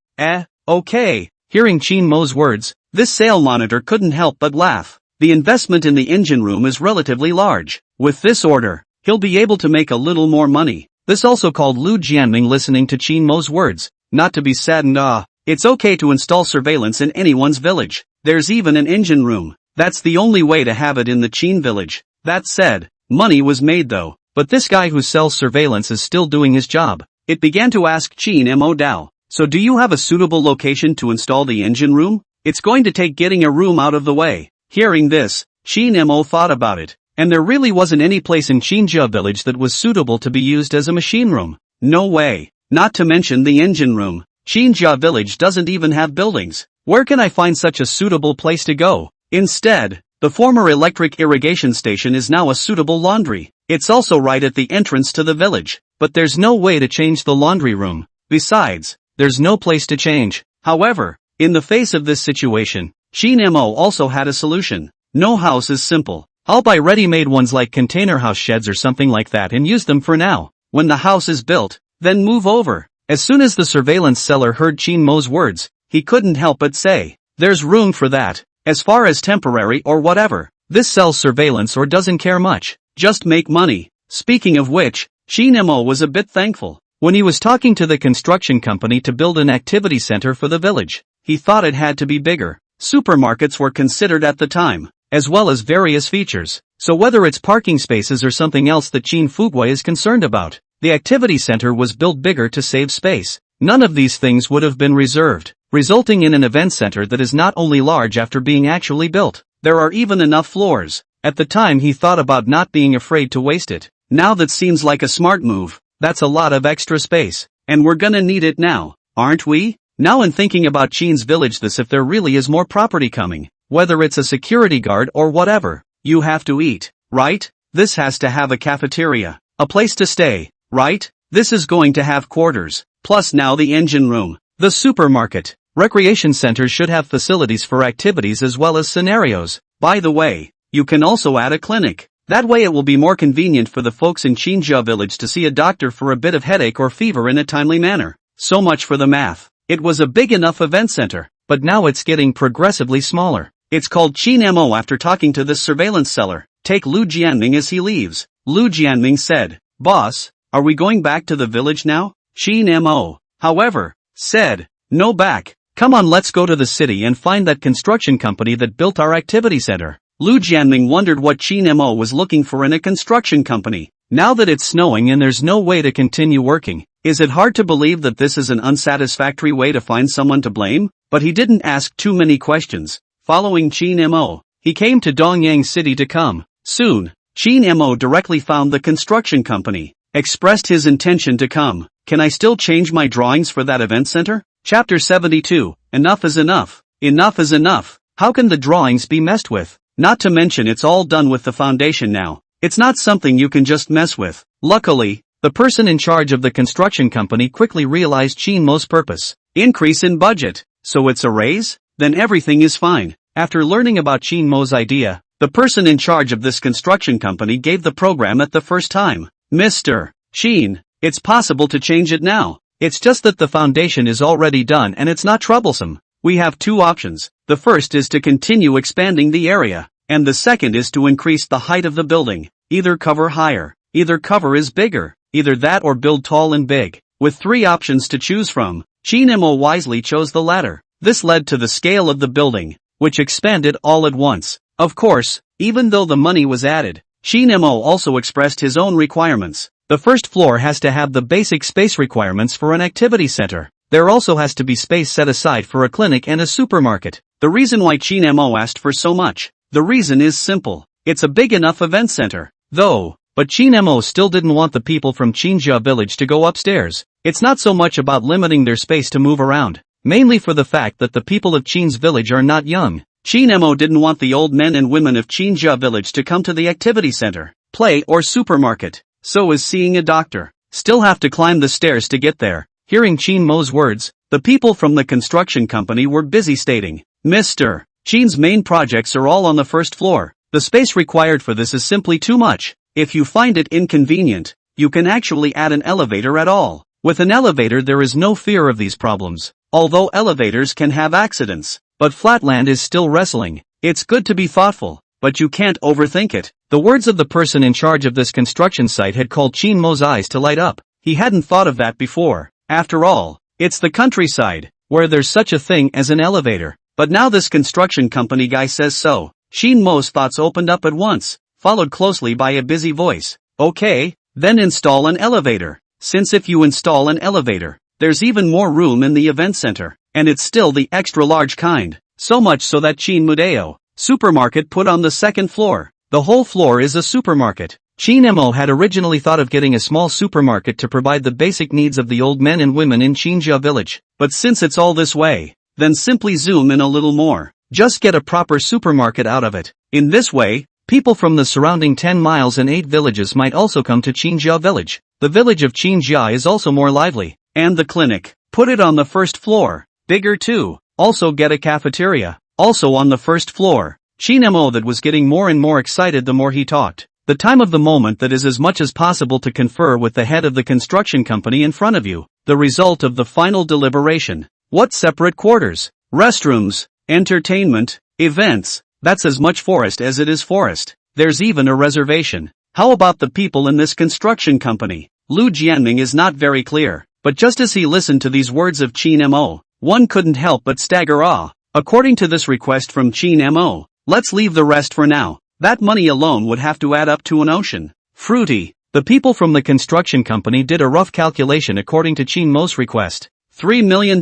Okay. Hearing Chin Mo's words, this sale monitor couldn't help but laugh. The investment in the engine room is relatively large. With this order, he'll be able to make a little more money. This also called Lu Jianming listening to Chin Mo's words. Not to be saddened. It's okay to install surveillance in anyone's village. There's even an engine room. That's the only way to have it in the Chin village. That said, money was made though. But this guy who sells surveillance is still doing his job. It began to ask Chin Mo Dao. So do you have a suitable location to install the engine room? It's going to take getting a room out of the way. Hearing this, Chin Mo thought about it. And there really wasn't any place in Chinjia village that was suitable to be used as a machine room. No way. Not to mention the engine room. Chinjia village doesn't even have buildings. Where can I find such a suitable place to go? Instead, the former electric irrigation station is now a suitable laundry. It's also right at the entrance to the village. But there's no way to change the laundry room. Besides, there's no place to change. However, in the face of this situation, Chin Mo also had a solution. No house is simple. I'll buy ready-made ones like container house sheds or something like that and use them for now. When the house is built, then move over. As soon as the surveillance seller heard Chin Mo's words, he couldn't help but say, there's room for that. As far as temporary or whatever, this sells surveillance or doesn't care much. Just make money. Speaking of which, Chin Mo was a bit thankful. When he was talking to the construction company to build an activity center for the village, he thought it had to be bigger. Supermarkets were considered at the time, as well as various features. So whether it's parking spaces or something else that Chin Fugui is concerned about, the activity center was built bigger to save space. None of these things would have been reserved, resulting in an event center that is not only large after being actually built, There are even enough floors. At the time he thought about not being afraid to waste it. Now that seems like a smart move. That's a lot of extra space. And we're gonna need it now, aren't we? Now in thinking about Chin's village, this if there really is more property coming, whether it's a security guard or whatever, you have to eat, right? This has to have a cafeteria, a place to stay, right? This is going to have quarters, plus now the engine room, the supermarket. Recreation centers should have facilities for activities as well as scenarios. By the way, you can also add a clinic. That way it will be more convenient for the folks in Chinjia village to see a doctor for a bit of headache or fever in a timely manner. So much for the math. It was a big enough event center, but now it's getting progressively smaller. It's called Qin Mo after talking to this surveillance seller. Take Lu Jianming as he leaves. Lu Jianming said, "Boss, are we going back to the village now?" Qin Mo, however, said, "No back. Come on, let's go to the city and find that construction company that built our activity center." Lu Jianming wondered what Qin Mo was looking for in a construction company. Now that it's snowing and there's no way to continue working, is it hard to believe that this is an unsatisfactory way to find someone to blame? But he didn't ask too many questions. Following Qin Mo, he came to Dongyang City to come. Soon, Qin Mo directly found the construction company, expressed his intention to come. "Can I still change my drawings for that event center?" Chapter 72, Enough is enough. Enough is enough. How can the drawings be messed with? Not to mention it's all done with the foundation now. It's not something you can just mess with. Luckily, the person in charge of the construction company quickly realized Qin Mo's purpose. Increase in budget. So it's a raise? Then everything is fine. After learning about Qin Mo's idea, the person in charge of this construction company gave the program at the first time. "Mr. Qin, it's possible to change it now. It's just that the foundation is already done and it's not troublesome. We have two options. The first is to continue expanding the area, and the second is to increase the height of the building. Either cover higher, either cover is bigger, either that or build tall and big." With three options to choose from, Qin Mo wisely chose the latter. This led to the scale of the building, which expanded all at once. Of course, even though the money was added, Qin Mo also expressed his own requirements. The first floor has to have the basic space requirements for an activity center. There also has to be space set aside for a clinic and a supermarket. The reason why Qin Mo asked for so much, the reason is simple. It's a big enough event center. But Qin Mo still didn't want the people from Qinjia village to go upstairs. It's not so much about limiting their space to move around, mainly for the fact that the people of Qin's village are not young. Qin Mo didn't want the old men and women of Qinjia village to come to the activity center, play or supermarket. So is seeing a doctor. Still have to climb the stairs to get there. Hearing Qin Mo's words, the people from the construction company were busy stating, "Mr. Qin's main projects are all on the first floor. The space required for this is simply too much. If you find it inconvenient, you can actually add an elevator at all. With an elevator there is no fear of these problems. Although elevators can have accidents, but flatland is still wrestling. It's good to be thoughtful, but you can't overthink it." The words of the person in charge of this construction site had called Qin Mo's eyes to light up. He hadn't thought of that before. After all, it's the countryside, where there's such a thing as an elevator. But now this construction company guy says so. Qin Mo's thoughts opened up at once, followed closely by a busy voice. "Okay, then install an elevator. Since if you install an elevator, there's even more room in the event center, and it's still the extra large kind. So much so that Qin Mudeo supermarket put on the second floor. The whole floor is a supermarket." Qin Mo had originally thought of getting a small supermarket to provide the basic needs of the old men and women in Qinjia village. But since it's all this way, then simply zoom in a little more. Just get a proper supermarket out of it. In this way, people from the surrounding 10 miles and 8 villages might also come to Qinjia village. The village of Qinjia is also more lively. And the clinic, put it on the first floor. Bigger too. Also get a cafeteria, also on the first floor. Qin Mo that was getting more and more excited the more he talked. The time of the moment that is as much as possible to confer with the head of the construction company in front of you. The result of the final deliberation. What separate quarters, restrooms, entertainment, events, that's as much forest as it is forest. There's even a reservation. How about the people in this construction company? Lu Jianming is not very clear, but just as he listened to these words of Qin Mo, one couldn't help but stagger awe. According to this request from Qin Mo, let's leave the rest for now. That money alone would have to add up to an ocean. Fruity. The people from the construction company did a rough calculation according to Qin Mo's request. $3 million,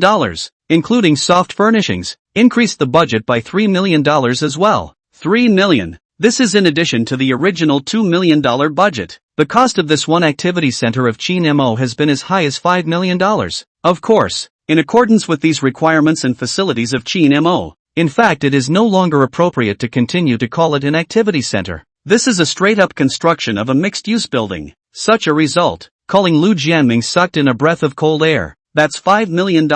including soft furnishings, increased the budget by $3 million as well. 3 million. This is in addition to the original $2 million budget. The cost of this one activity center of Chin Mo has been as high as $5 million. Of course, in accordance with these requirements and facilities of Chin Mo, in fact it is no longer appropriate to continue to call it an activity center. This is a straight-up construction of a mixed-use building. Such a result, calling Lu Jianming sucked in a breath of cold air. That's $5 million.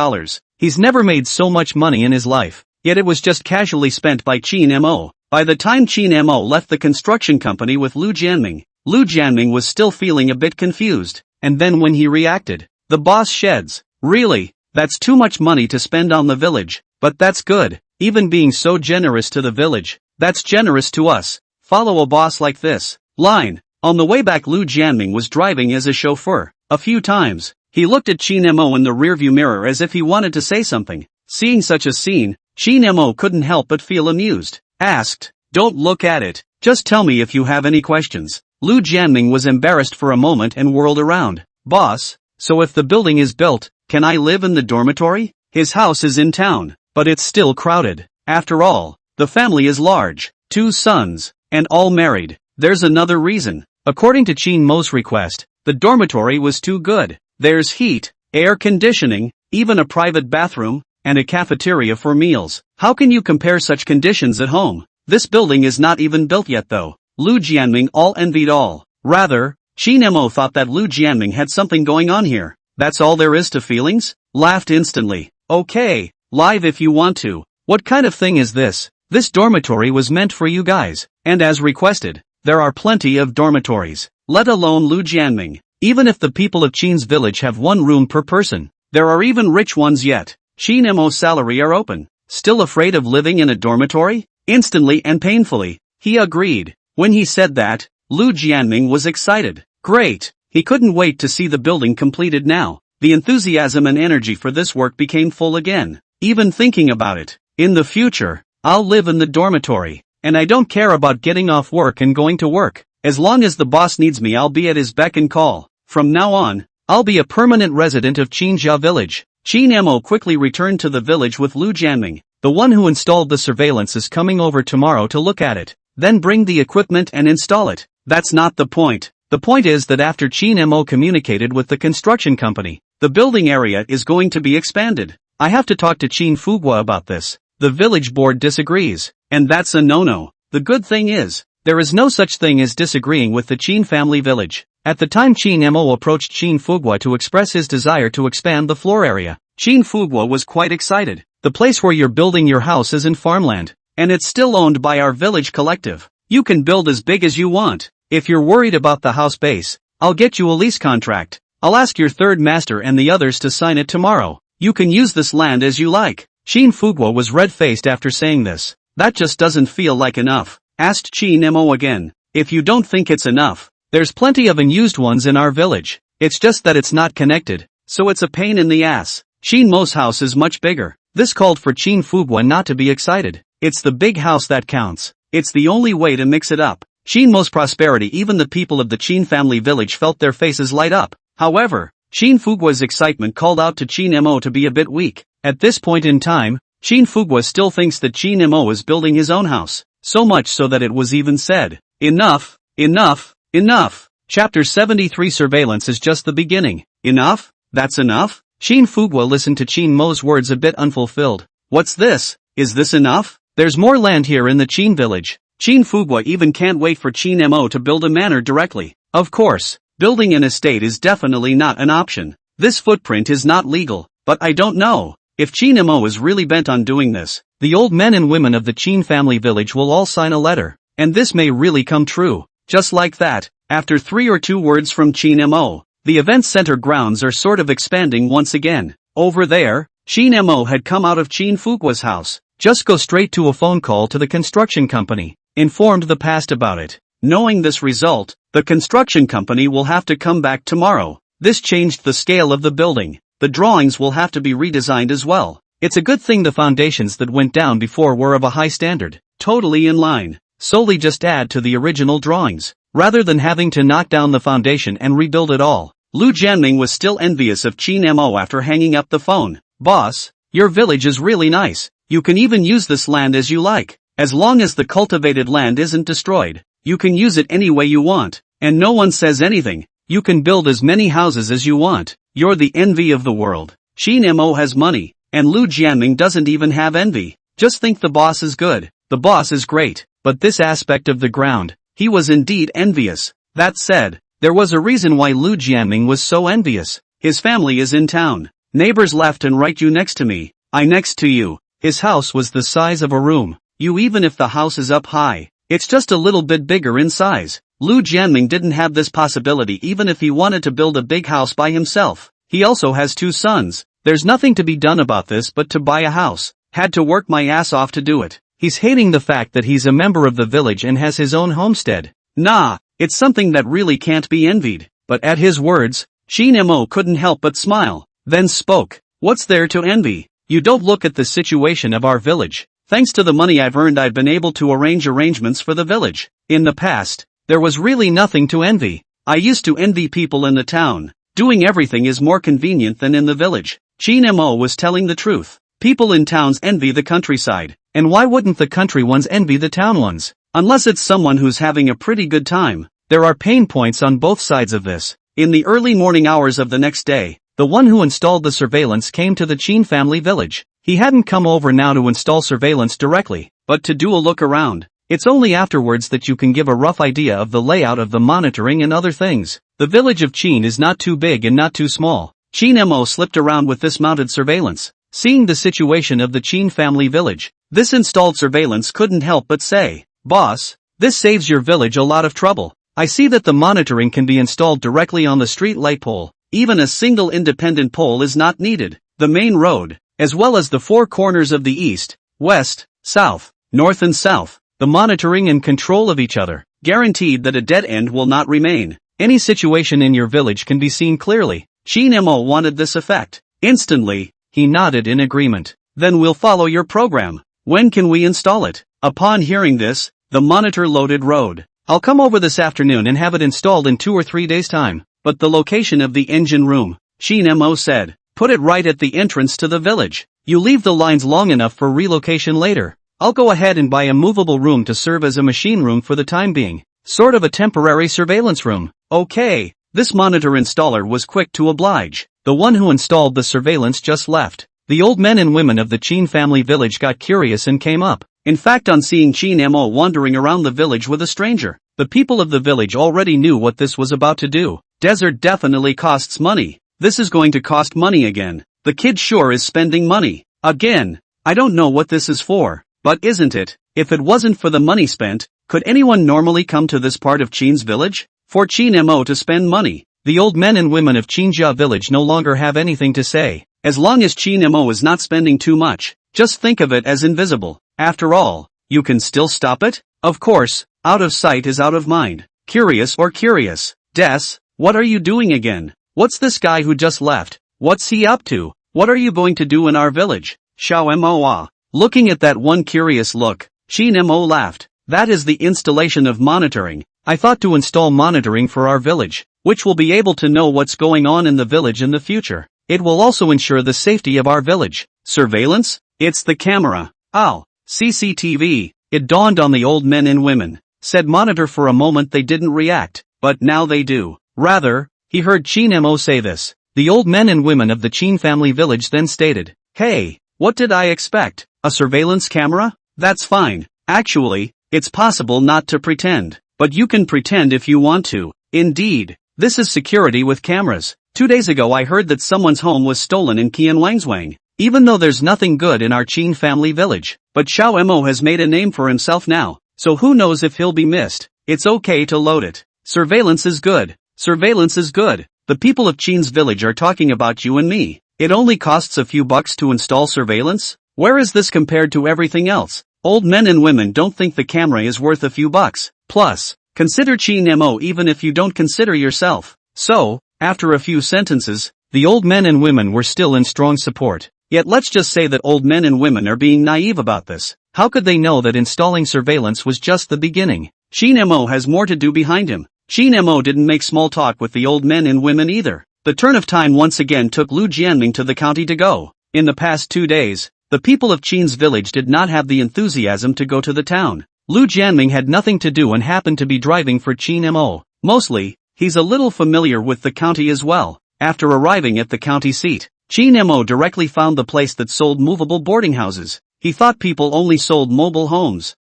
He's never made so much money in his life, yet it was just casually spent by Chin Mo. By the time Chin Mo left the construction company with Lu Jianming was still feeling a bit confused, and then when he reacted, the boss sheds. Really? That's too much money to spend on the village, but that's good. Even being so generous to the village, that's generous to us. Follow a boss like this. Line. On the way back Lu Jianming was driving as a chauffeur. A few times, he looked at Chin Mo in the rearview mirror as if he wanted to say something. Seeing such a scene, Chin Mo couldn't help but feel amused. Asked, "Don't look at it, just tell me if you have any questions." Lu Jianming was embarrassed for a moment and whirled around. "Boss, so if the building is built, can I live in the dormitory? His house is in town, but it's still crowded. After all, the family is large, 2 sons, and all married. There's another reason." According to Chin Mo's request, the dormitory was too good. There's heat, air conditioning, even a private bathroom, and a cafeteria for meals. How can you compare such conditions at home? This building is not even built yet though. Lu Jianming all envied all. Rather, Chin Mo thought that Lu Jianming had something going on here. That's all there is to feelings? Laughed instantly. Okay, live if you want to. What kind of thing is this? This dormitory was meant for you guys, and as requested, there are plenty of dormitories. Let alone Lu Jianming. Even if the people of Chin's village have 1 room per person, there are even rich ones yet. Chin Mo's salary are open. Still afraid of living in a dormitory? Instantly and painfully, he agreed. When he said that, Lu Jianming was excited. Great! He couldn't wait to see the building completed now. The enthusiasm and energy for this work became full again. Even thinking about it. In the future, I'll live in the dormitory, and I don't care about getting off work and going to work. As long as the boss needs me I'll be at his beck and call. From now on, I'll be a permanent resident of Qinjia village. Chin Mo quickly returned to the village with Lu Jianming. The one who installed the surveillance is coming over tomorrow to look at it. Then bring the equipment and install it. That's not the point. The point is that after Chin Mo communicated with the construction company, the building area is going to be expanded. I have to talk to Chin Fugua about this. The village board disagrees, and that's a no-no. The good thing is, there is no such thing as disagreeing with the Chin family village. At the time Chin Mo approached Chin Fugua to express his desire to expand the floor area, Chin Fugua was quite excited. The place where you're building your house is in farmland, and it's still owned by our village collective. You can build as big as you want. If you're worried about the house base, I'll get you a lease contract. I'll ask your third master and the others to sign it tomorrow. You can use this land as you like. Chin Fugua was red-faced after saying this. That just doesn't feel like enough. Asked Chin Mo again. If you don't think it's enough, there's plenty of unused ones in our village. It's just that it's not connected, so it's a pain in the ass. Chin Mo's house is much bigger. This called for Chin Fugua not to be excited. It's the big house that counts. It's the only way to mix it up. Chin Mo's prosperity, even the people of the Chin family village felt their faces light up. However, Chin Fugua's excitement called out to Chin Mo to be a bit weak. At this point in time, Chin Fugua still thinks that Chin Mo is building his own house. So much so that it was even said, "Enough, enough, enough." Chapter 73 Surveillance is just the beginning. Enough? That's enough? Chin Fugua listened to Chin Mo's words a bit unfulfilled. What's this? Is this enough? There's more land here in the Chin village. Chin Fugua even can't wait for Chin Mo to build a manor directly. Of course, building an estate is definitely not an option. This footprint is not legal, but I don't know. If Chin Mo is really bent on doing this, the old men and women of the Chin family village will all sign a letter, and this may really come true. Just like that, after 3 or 2 words from Chin Mo, the event center grounds are sort of expanding once again. Over there, Chin Mo had come out of Chin Fugua's house. Just go straight to a phone call to the construction company, informed the past about it. Knowing this result, the construction company will have to come back tomorrow. This changed the scale of the building. The drawings will have to be redesigned as well. It's a good thing the foundations that went down before were of a high standard. Totally in line. Solely just add to the original drawings, rather than having to knock down the foundation and rebuild it all. Lu Jianming was still envious of Chin Mo after hanging up the phone. Boss, your village is really nice. You can even use this land as you like. As long as the cultivated land isn't destroyed, you can use it any way you want, and no one says anything. You can build as many houses as you want. You're the envy of the world. Shin Mo has money, and Lu Jianming doesn't even have envy. Just think the boss is good. The boss is great, but this aspect of the ground, he was indeed envious. That said, there was a reason why Lu Jianming was so envious. His family is in town. Neighbors left and right, you next to me, I next to you. His house was the size of a room. You, even if the house is up high, it's just a little bit bigger in size. Lu Jianming didn't have this possibility even if he wanted to build a big house by himself. He also has 2 sons. There's nothing to be done about this but to buy a house. Had to work my ass off to do it. He's hating the fact that he's a member of the village and has his own homestead. Nah, it's something that really can't be envied. But at his words, Shin Mo couldn't help but smile, then spoke. What's there to envy? You don't look at the situation of our village. Thanks to the money I've earned, I've been able to arrange arrangements for the village. In the past, there was really nothing to envy. I used to envy people in the town. Doing everything is more convenient than in the village. Shin Mo was telling the truth. People in towns envy the countryside. And why wouldn't the country ones envy the town ones? Unless it's someone who's having a pretty good time. There are pain points on both sides of this. In the early morning hours of the next day, the one who installed the surveillance came to the Qin family village. He hadn't come over now to install surveillance directly, but to do a look around. It's only afterwards that you can give a rough idea of the layout of the monitoring and other things. The village of Qin is not too big and not too small. Shin Mo slipped around with this mounted surveillance. Seeing the situation of the Qin family village, this installed surveillance couldn't help but say, "Boss, this saves your village a lot of trouble. I see that the monitoring can be installed directly on the street light pole. Even a single independent pole is not needed. The main road, as well as the 4 corners of the east, west, south, north and south, the monitoring and control of each other, guaranteed that a dead end will not remain. Any situation in your village can be seen clearly." Shin Mo wanted this effect. Instantly, he nodded in agreement. "Then we'll follow your program. When can we install it?" Upon hearing this, the monitor loaded road. "I'll come over this afternoon and have it installed in 2 or 3 days' time. But the location of the engine room," Shin Mo said, "put it right at the entrance to the village. You leave the lines long enough for relocation later. I'll go ahead and buy a movable room to serve as a machine room for the time being. Sort of a temporary surveillance room." "Okay." This monitor installer was quick to oblige. The one who installed the surveillance just left. The old men and women of the Qin family village got curious and came up. In fact, on seeing Shin Mo wandering around the village with a stranger, the people of the village already knew what this was about to do. Desert definitely costs money. This is going to cost money again. The kid sure is spending money. Again. I don't know what this is for, but isn't it? If it wasn't for the money spent, could anyone normally come to this part of Qin's village? For Shin Mo to spend money. The old men and women of Qinjia village no longer have anything to say. As long as Shin Mo is not spending too much, just think of it as invisible. After all, you can still stop it? Of course, out of sight is out of mind. Curious or curious? Des, what are you doing again? What's this guy who just left? What's he up to? What are you going to do in our village? Xiao Mo. Looking at that one curious look, Shin Mo laughed. That is the installation of monitoring. I thought to install monitoring for our village, which will be able to know what's going on in the village in the future. It will also ensure the safety of our village. Surveillance? It's the camera. Oh, CCTV. It dawned on the old men and women. Said monitor for a moment they didn't react, but now they do. Rather, he heard Shin Mo say this. The old men and women of the Qin family village then stated, "Hey, what did I expect? A surveillance camera? That's fine. Actually, it's possible not to pretend. But you can pretend if you want to. Indeed, this is security with cameras. 2 days ago I heard that someone's home was stolen in Qianwangswang. Even though there's nothing good in our Qin family village, but Xiao Mo has made a name for himself now, so who knows if he'll be missed. It's okay to load it. Surveillance is good. Surveillance is good. The people of Qin's village are talking about you and me. It only costs a few bucks to install surveillance? Where is this compared to everything else? Old men and women don't think the camera is worth a few bucks. Plus, consider Shin Mo even if you don't consider yourself. So, after a few sentences, the old men and women were still in strong support. Yet let's just say that old men and women are being naive about this. How could they know that installing surveillance was just the beginning? Shin Mo has more to do behind him. Shin Mo didn't make small talk with the old men and women either. The turn of time once again took Lu Jianming to the county to go. In the past 2 days, the people of Qin's village did not have the enthusiasm to go to the town. Lu Jianming had nothing to do and happened to be driving for Qin Mo. Mostly, he's a little familiar with the county as well. After arriving at the county seat, Qin Mo directly found the place that sold movable boarding houses. He thought people only sold mobile homes.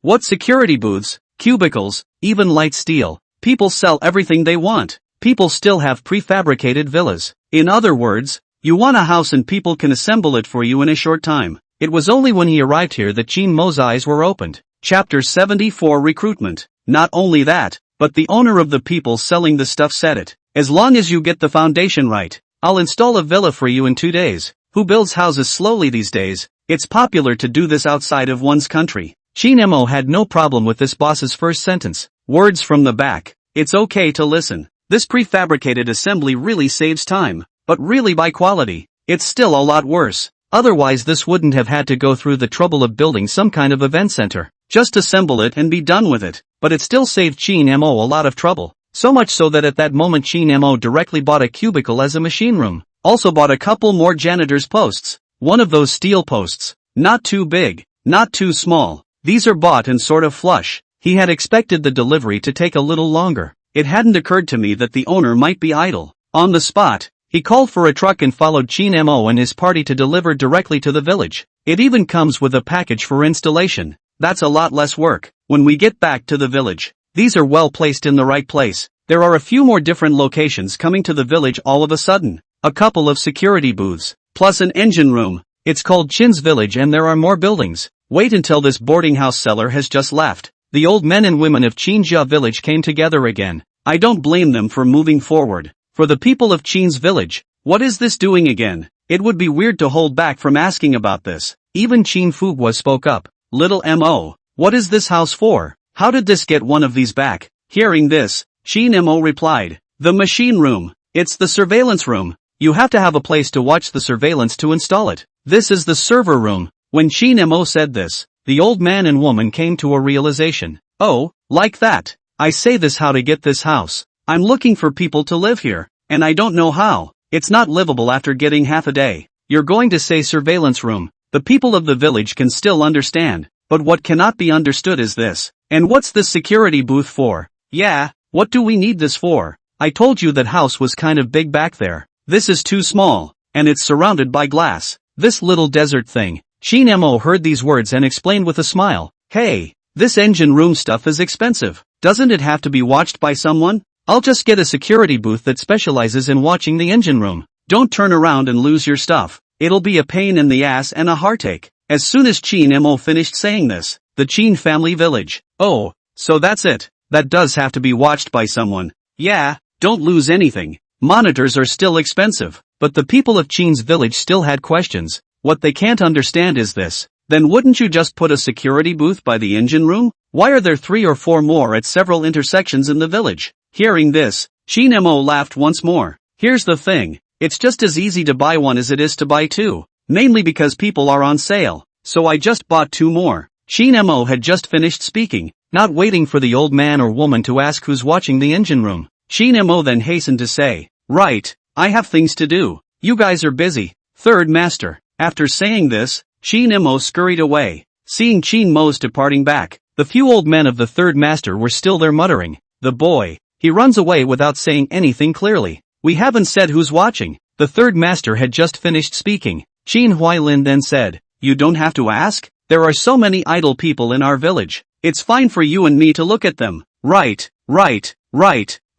What security booths, cubicles, even light steel. People sell everything they want. People still have prefabricated villas. In other words, you want a house and people can assemble it for you in a short time. It was only when he arrived here that Qin Mo's eyes were opened. Chapter 74 Recruitment. Not only that, but the owner of the people selling the stuff said it. As long as you get the foundation right, I'll install a villa for you in 2 days. Who builds houses slowly these days? It's popular to do this outside of one's country. Qin Mo had no problem with this boss's first sentence. Words from the back. It's okay to listen. This prefabricated assembly really saves time, but really by quality, it's still a lot worse. Otherwise this wouldn't have had to go through the trouble of building some kind of event center. Just assemble it and be done with it. But it still saved Qin Mo a lot of trouble. So much so that at that moment Qin Mo directly bought a cubicle as a machine room. Also bought a couple more janitor's posts. One of those steel posts. Not too big, not too small. These are bought and sort of flush. He had expected the delivery to take a little longer. It hadn't occurred to me that the owner might be idle. On the spot, he called for a truck and followed Qin Mo and his party to deliver directly to the village. It even comes with a package for installation. That's a lot less work. When we get back to the village, these are well placed in the right place. There are a few more different locations coming to the village all of a sudden. A couple of security booths, plus an engine room. It's called Qin's village and there are more buildings. Wait until this boarding house seller has just left. The old men and women of Qinjia village came together again. I don't blame them for moving forward. For the people of Qin's village, what is this doing again? It would be weird to hold back from asking about this. Even Qin Fuguo spoke up. Little Mo, what is this house for? How did this get one of these back? Hearing this, Qin Mo replied, the machine room. It's the surveillance room. You have to have a place to watch the surveillance to install it. This is the server room. When Qin Mo said this, the old man and woman came to a realization. Oh, like that. I say this how to get this house. I'm looking for people to live here, and I don't know how. It's not livable after getting half a day. You're going to say surveillance room. The people of the village can still understand, but what cannot be understood is this. And what's this security booth for? Yeah, what do we need this for? I told you that house was kind of big back there. This is too small, and it's surrounded by glass. This little desert thing. Qin Mo heard these words and explained with a smile. Hey, this engine room stuff is expensive. Doesn't it have to be watched by someone? I'll just get a security booth that specializes in watching the engine room. Don't turn around and lose your stuff. It'll be a pain in the ass and a heartache. As soon as Qin Mo finished saying this, the Qin family village. Oh, so that's it. That does have to be watched by someone. Yeah, don't lose anything. Monitors are still expensive. But the people of Qin's village still had questions. What they can't understand is this. Then wouldn't you just put a security booth by the engine room? Why are there 3 or 4 more at several intersections in the village? Hearing this, Qin Mo laughed once more. Here's the thing. It's just as easy to buy one as it is to buy 2. Mainly because people are on sale. So I just bought 2 more. Qin Mo had just finished speaking, not waiting for the old man or woman to ask who's watching the engine room. Qin Mo then hastened to say, right, I have things to do. You guys are busy. Third master. After saying this, Qin Mo scurried away. Seeing Qin Mo's departing back, the few old men of the third master were still there muttering, the boy. He runs away without saying anything clearly. We haven't said who's watching. The third master had just finished speaking. Qin Huailin then said, you don't have to ask? There are so many idle people in our village. It's fine for you and me to look at them. Right.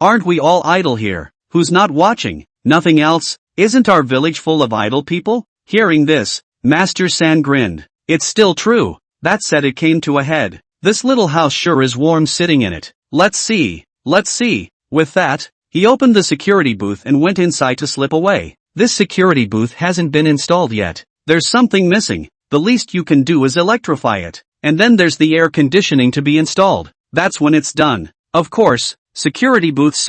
Aren't we all idle here? Who's not watching? Nothing else? Isn't our village full of idle people? Hearing this, Master San grinned. It's still true. That said, it came to a head. This little house sure is warm sitting in it. Let's see. With that, he opened the security booth and went inside to slip away. This security booth hasn't been installed yet. There's something missing. The least you can do is electrify it. And then there's the air conditioning to be installed. That's when it's done. Of course, security booths.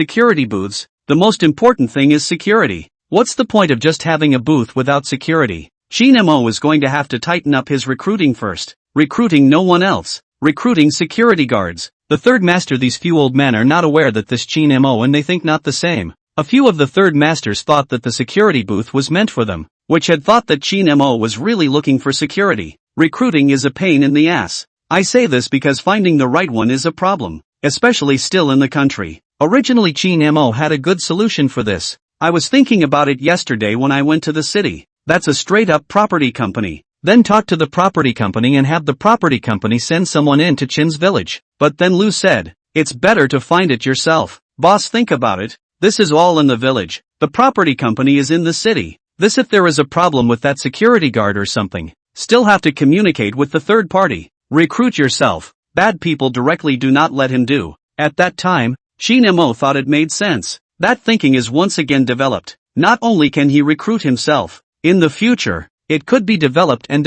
The most important thing is security. What's the point of just having a booth without security? Qin Mo is going to have to tighten up his recruiting first. Recruiting no one else. Recruiting security guards. The third master. These few old men are not aware that this Qin Mo and they think not the same. A few of the third masters thought that the security booth was meant for them. which had thought that Chin Mo was really looking for security. Recruiting is a pain in the ass. I say this because finding the right one is a problem, especially still in the country. Originally Chin Mo had a good solution for this. I was thinking about it yesterday when I went to the city. That's a straight-up property company. Then talk to the property company and have the property company send someone in to Chin's village. But then Lu said, it's better to find it yourself. Boss, think about it. This is all in the village. The property company is in the city. This if there is a problem with that security guard or something. Still have to communicate with the third party. Recruit yourself. Bad people directly do not let him do. At that time, Chin Mo thought it made sense. That thinking is once again developed. Not only can he recruit himself, in the future, it could be developed, and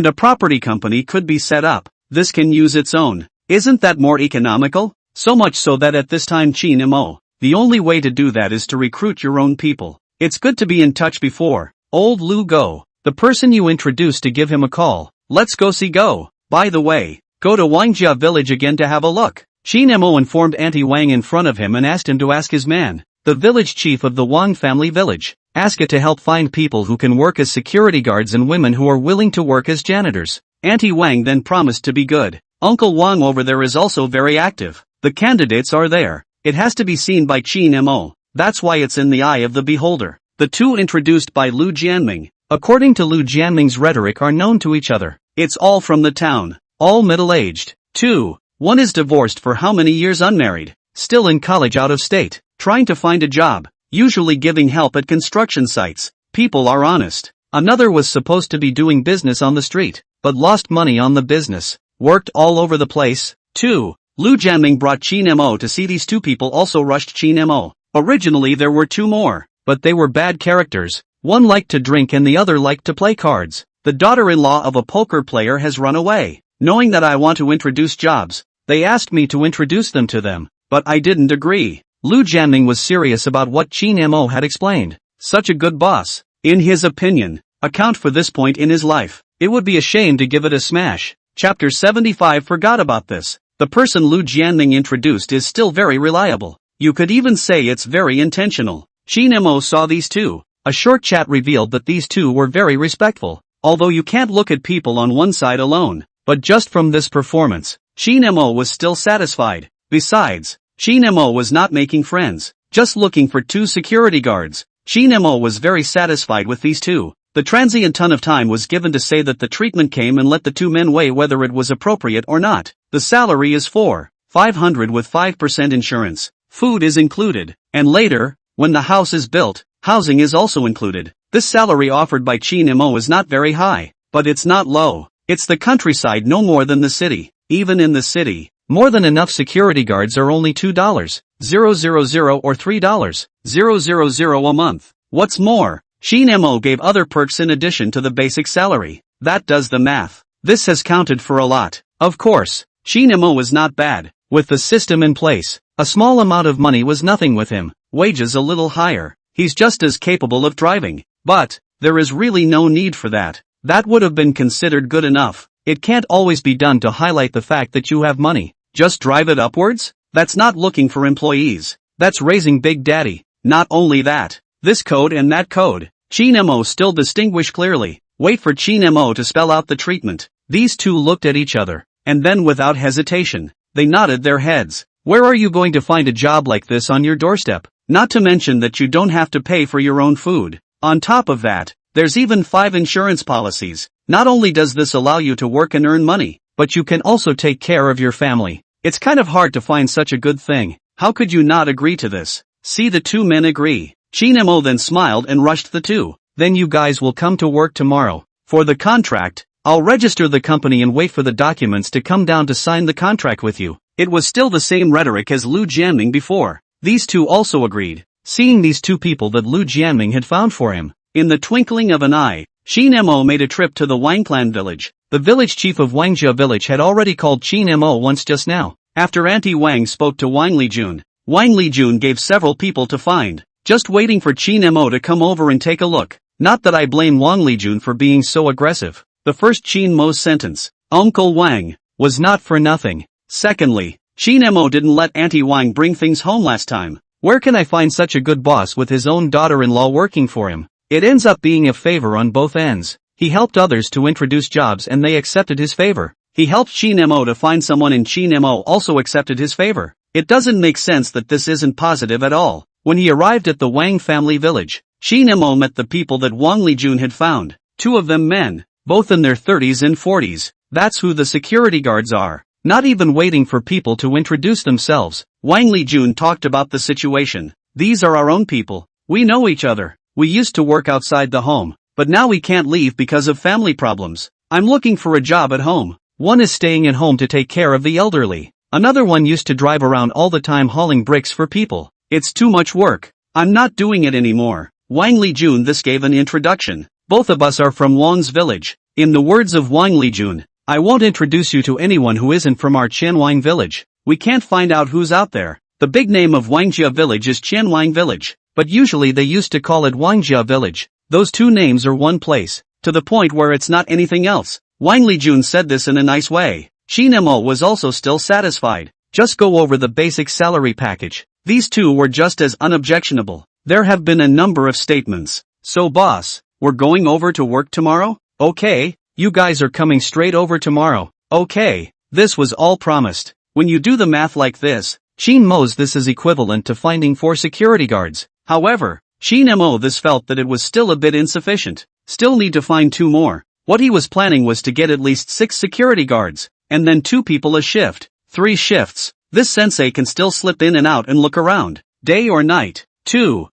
a property company could be set up. This can use its own. Isn't that more economical? So much so that at this time Chin Mo, the only way to do that is to recruit your own people. It's good to be in touch before. Old Lu go. The person you introduced to give him a call. Let's go see go. By the way, go to Wangjia village again to have a look. Chin Mo informed Auntie Wang in front of him and asked him to ask his man, the village chief of the Wang family village. Ask it to help find people who can work as security guards and women who are willing to work as janitors. Auntie Wang then promised to be good. Uncle Wang over there is also very active. The candidates are there. It has to be seen by Chin Mo. That's why it's in the eye of the beholder. The two introduced by Lu Jianming, according to Lu Jianming's rhetoric, are known to each other. It's all from the town. All middle-aged. 2. One is divorced for how many years, unmarried, still in college out of state, trying to find a job, usually giving help at construction sites. People are honest. Another was supposed to be doing business on the street, but lost money on the business, worked all over the place. 2. Lu Jianming brought Chin Mo to see these two people also rushed Chin Mo. Originally there were 2 more, but they were bad characters. One liked to drink and the other liked to play cards. The daughter-in-law of a poker player has run away. Knowing that I want to introduce jobs, they asked me to introduce them to them, but I didn't agree. Lu Jianming was serious about what Chin Mo had explained. Such a good boss. In his opinion, account for this point in his life. It would be a shame to give it a smash. Chapter 75 forgot about this. The person Lu Jianming introduced is still very reliable. You could even say it's very intentional. Chin Mo saw these two. A short chat revealed that these two were very respectful. Although you can't look at people on one side alone. But just from this performance, Chin Mo was still satisfied. Besides, Chin Mo was not making friends, just looking for 2 security guards. Chin Mo was very satisfied with these 2. The transient ton of time was given to say that the treatment came and let the 2 men weigh whether it was appropriate or not. The salary is 4,500 with 5% insurance. Food is included. And later, when the house is built, housing is also included. This salary offered by Chin Mo is not very high, but it's not low. It's the countryside no more than the city. Even in the city, more than enough security guards are only $2,000 or $3,000 a month. What's more, Chin Mo gave other perks in addition to the basic salary. That does the math. This has counted for a lot. Of course, Chin Mo is not bad. With the system in place, a small amount of money was nothing with him. Wages a little higher. He's just as capable of driving. But there is really no need for that. That would have been considered good enough. It can't always be done to highlight the fact that you have money. Just drive it upwards? That's not looking for employees. That's raising Big Daddy. Not only that, this code and that code. Chin Mo still distinguish clearly. Wait for Chin Mo to spell out the treatment. These two looked at each other, and then without hesitation, they nodded their heads. Where are you going to find a job like this on your doorstep? Not to mention that you don't have to pay for your own food. On top of that, there's even 5 insurance policies. Not only does this allow you to work and earn money, but you can also take care of your family. It's kind of hard to find such a good thing. How could you not agree to this? See, the 2 men agree. Chin Mo then smiled and rushed the 2. Then you guys will come to work tomorrow. For the contract, I'll register the company and wait for the documents to come down to sign the contract with you. It was still the same rhetoric as Lu Jianming before. These 2 also agreed, seeing these 2 people that Lu Jianming had found for him. In the twinkling of an eye, Chin Mo made a trip to the Wang clan village. The village chief of Wangjia village had already called Chin Mo once just now. After Auntie Wang spoke to Wang Lijun gave several people to find, just waiting for Chin Mo to come over and take a look. Not that I blame Wang Lijun for being so aggressive. The first Chin Mo's sentence, Uncle Wang, was not for nothing. Secondly, Chin Mo didn't let Auntie Wang bring things home last time. Where can I find such a good boss with his own daughter-in-law working for him? It ends up being a favor on both ends. He helped others to introduce jobs and they accepted his favor. He helped Chin Mo to find someone and Chin Mo also accepted his favor. It doesn't make sense that this isn't positive at all. When he arrived at the Wang family village, Chin Mo met the people that Wang Lijun had found. 2 of them men, both in their 30s and 40s. That's who the security guards are. Not even waiting for people to introduce themselves, Wang Lijun talked about the situation. These are our own people. We know each other. We used to work outside the home, but now we can't leave because of family problems. I'm looking for a job at home. One is staying at home to take care of the elderly. Another one used to drive around all the time hauling bricks for people. It's too much work. I'm not doing it anymore. Wang Lijun this gave an introduction. Both of us are from Wang's village. In the words of Wang Lijun, I won't introduce you to anyone who isn't from our Qianwang village. We can't find out who's out there. The big name of Wangjia village is Qianwang village, but usually they used to call it Wangjia village. Those 2 names are one place, to the point where it's not anything else. Wang Lijun said this in a nice way. Chin Mo was also still satisfied. Just go over the basic salary package. These 2 were just as unobjectionable. There have been a number of statements. So boss, we're going over to work tomorrow? Okay. You guys are coming straight over tomorrow. Okay. This was all promised. When you do the math like this, Chin Mo's this is equivalent to finding 4 security guards. However, Chin Mo this felt that it was still a bit insufficient. Still need to find 2 more. What he was planning was to get at least 6 security guards, and then 2 people a shift. 3 shifts. This sensei can still slip in and out and look around, day or night. 2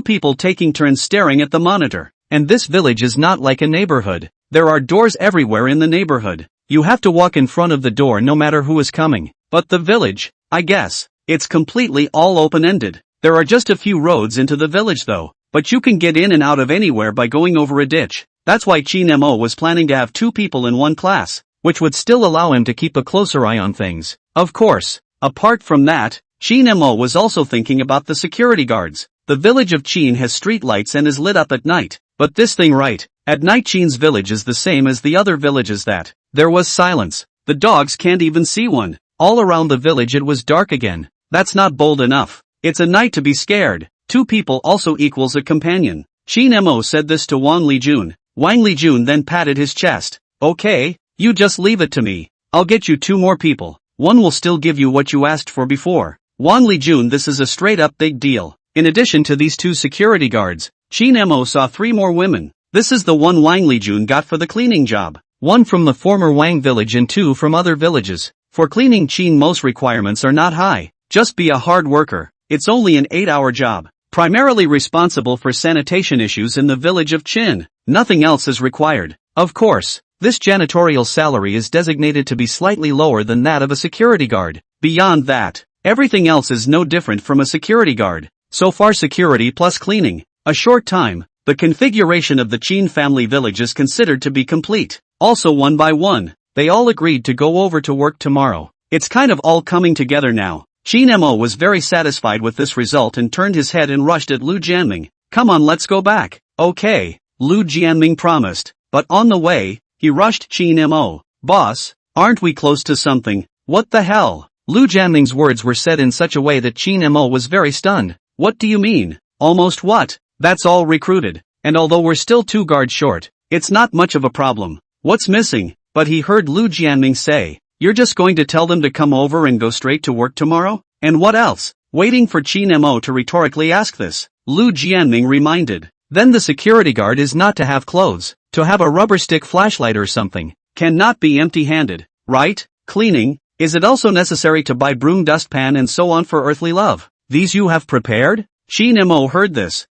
people taking turns staring at the monitor. And this village is not like a neighborhood. There are doors everywhere in the neighborhood. You have to walk in front of the door no matter who is coming. But the village, I guess, it's completely all open-ended. There are just a few roads into the village though, but you can get in and out of anywhere by going over a ditch. That's why Chin Mo was planning to have 2 people in one class, which would still allow him to keep a closer eye on things. Of course, apart from that, Chin Mo was also thinking about the security guards. The village of Chin has streetlights and is lit up at night. But this thing right, at night Chin's village is the same as the other villages that. There was silence. The dogs can't even see one. All around the village it was dark again. That's not bold enough. It's a night to be scared. 2 people also equals a companion. Chin Mo said this to Wang Lijun. Wang Lijun then patted his chest. Okay, you just leave it to me. I'll get you 2 more people. One will still give you what you asked for before. Wang Lijun this is a straight up big deal. In addition to these 2 security guards, Chin Mo saw 3 more women. This is the one Wang Lijun got for the cleaning job. 1 from the former Wang village and 2 from other villages. For cleaning Chin Mo's requirements are not high. Just be a hard worker. It's only an 8-hour job. Primarily responsible for sanitation issues in the village of Chin. Nothing else is required. Of course, this janitorial salary is designated to be slightly lower than that of a security guard. Beyond that, everything else is no different from a security guard. So far security plus cleaning. A short time, the configuration of the Chin family village is considered to be complete. Also one by one, they all agreed to go over to work tomorrow. It's kind of all coming together now. Chin Mo was very satisfied with this result and turned his head and rushed at Lu Jianming. Come on, let's go back. Okay, Lu Jianming promised, but on the way, he rushed Chin Mo. Boss, aren't we close to something? What the hell? Lu Jianming's words were said in such a way that Chin Mo was very stunned. What do you mean? Almost what? That's all recruited, and although we're still 2 guards short, it's not much of a problem. What's missing? But he heard Lu Jianming say, you're just going to tell them to come over and go straight to work tomorrow? And what else? Waiting for Chin Mo to rhetorically ask this, Lu Jianming reminded. Then the security guard is not to have clothes, to have a rubber stick flashlight or something. Cannot be empty-handed, right? Cleaning, is it also necessary to buy broom, dustpan and so on for earthly love? These you have prepared? Chin Mo heard this.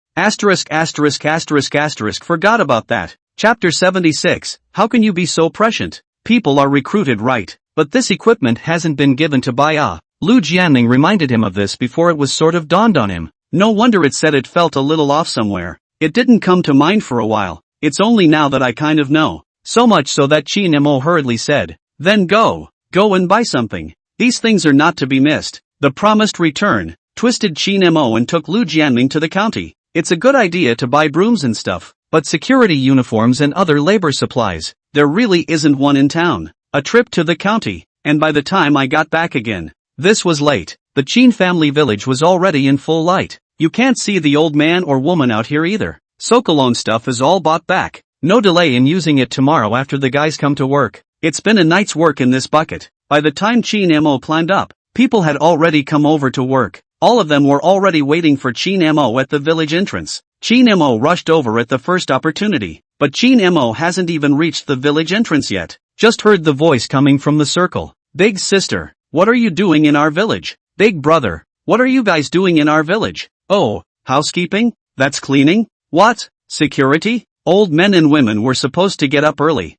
Forgot about that. Chapter 76, How can you be so prescient? People are recruited right, but this equipment hasn't been given to buy. Lu Jianming reminded him of this before it was sort of dawned on him. No wonder it said it felt a little off somewhere. It didn't come to mind for a while. It's only now that I kind of know. So much so that Chin Mo hurriedly said, then go and buy something. These things are not to be missed. The promised return, twisted Chin Mo and took Lu Jianming to the county. It's a good idea to buy brooms and stuff, but security uniforms and other labor supplies, there really isn't one in town. A trip to the county, and by the time I got back again, this was late. The Chin family village was already in full light. You can't see the old man or woman out here either. Sokolone stuff is all bought back. No delay in using it tomorrow after the guys come to work. It's been a night's work in this bucket. By the time Chin Mo climbed up, people had already come over to work. All of them were already waiting for Chin Mo at the village entrance. Chin Mo rushed over at the first opportunity, but Chin Mo hasn't even reached the village entrance yet. Just heard the voice coming from the circle. Big sister, what are you doing in our village? Big brother, what are you guys doing in our village? Oh, housekeeping? That's cleaning? What? Security? Old men and women were supposed to get up early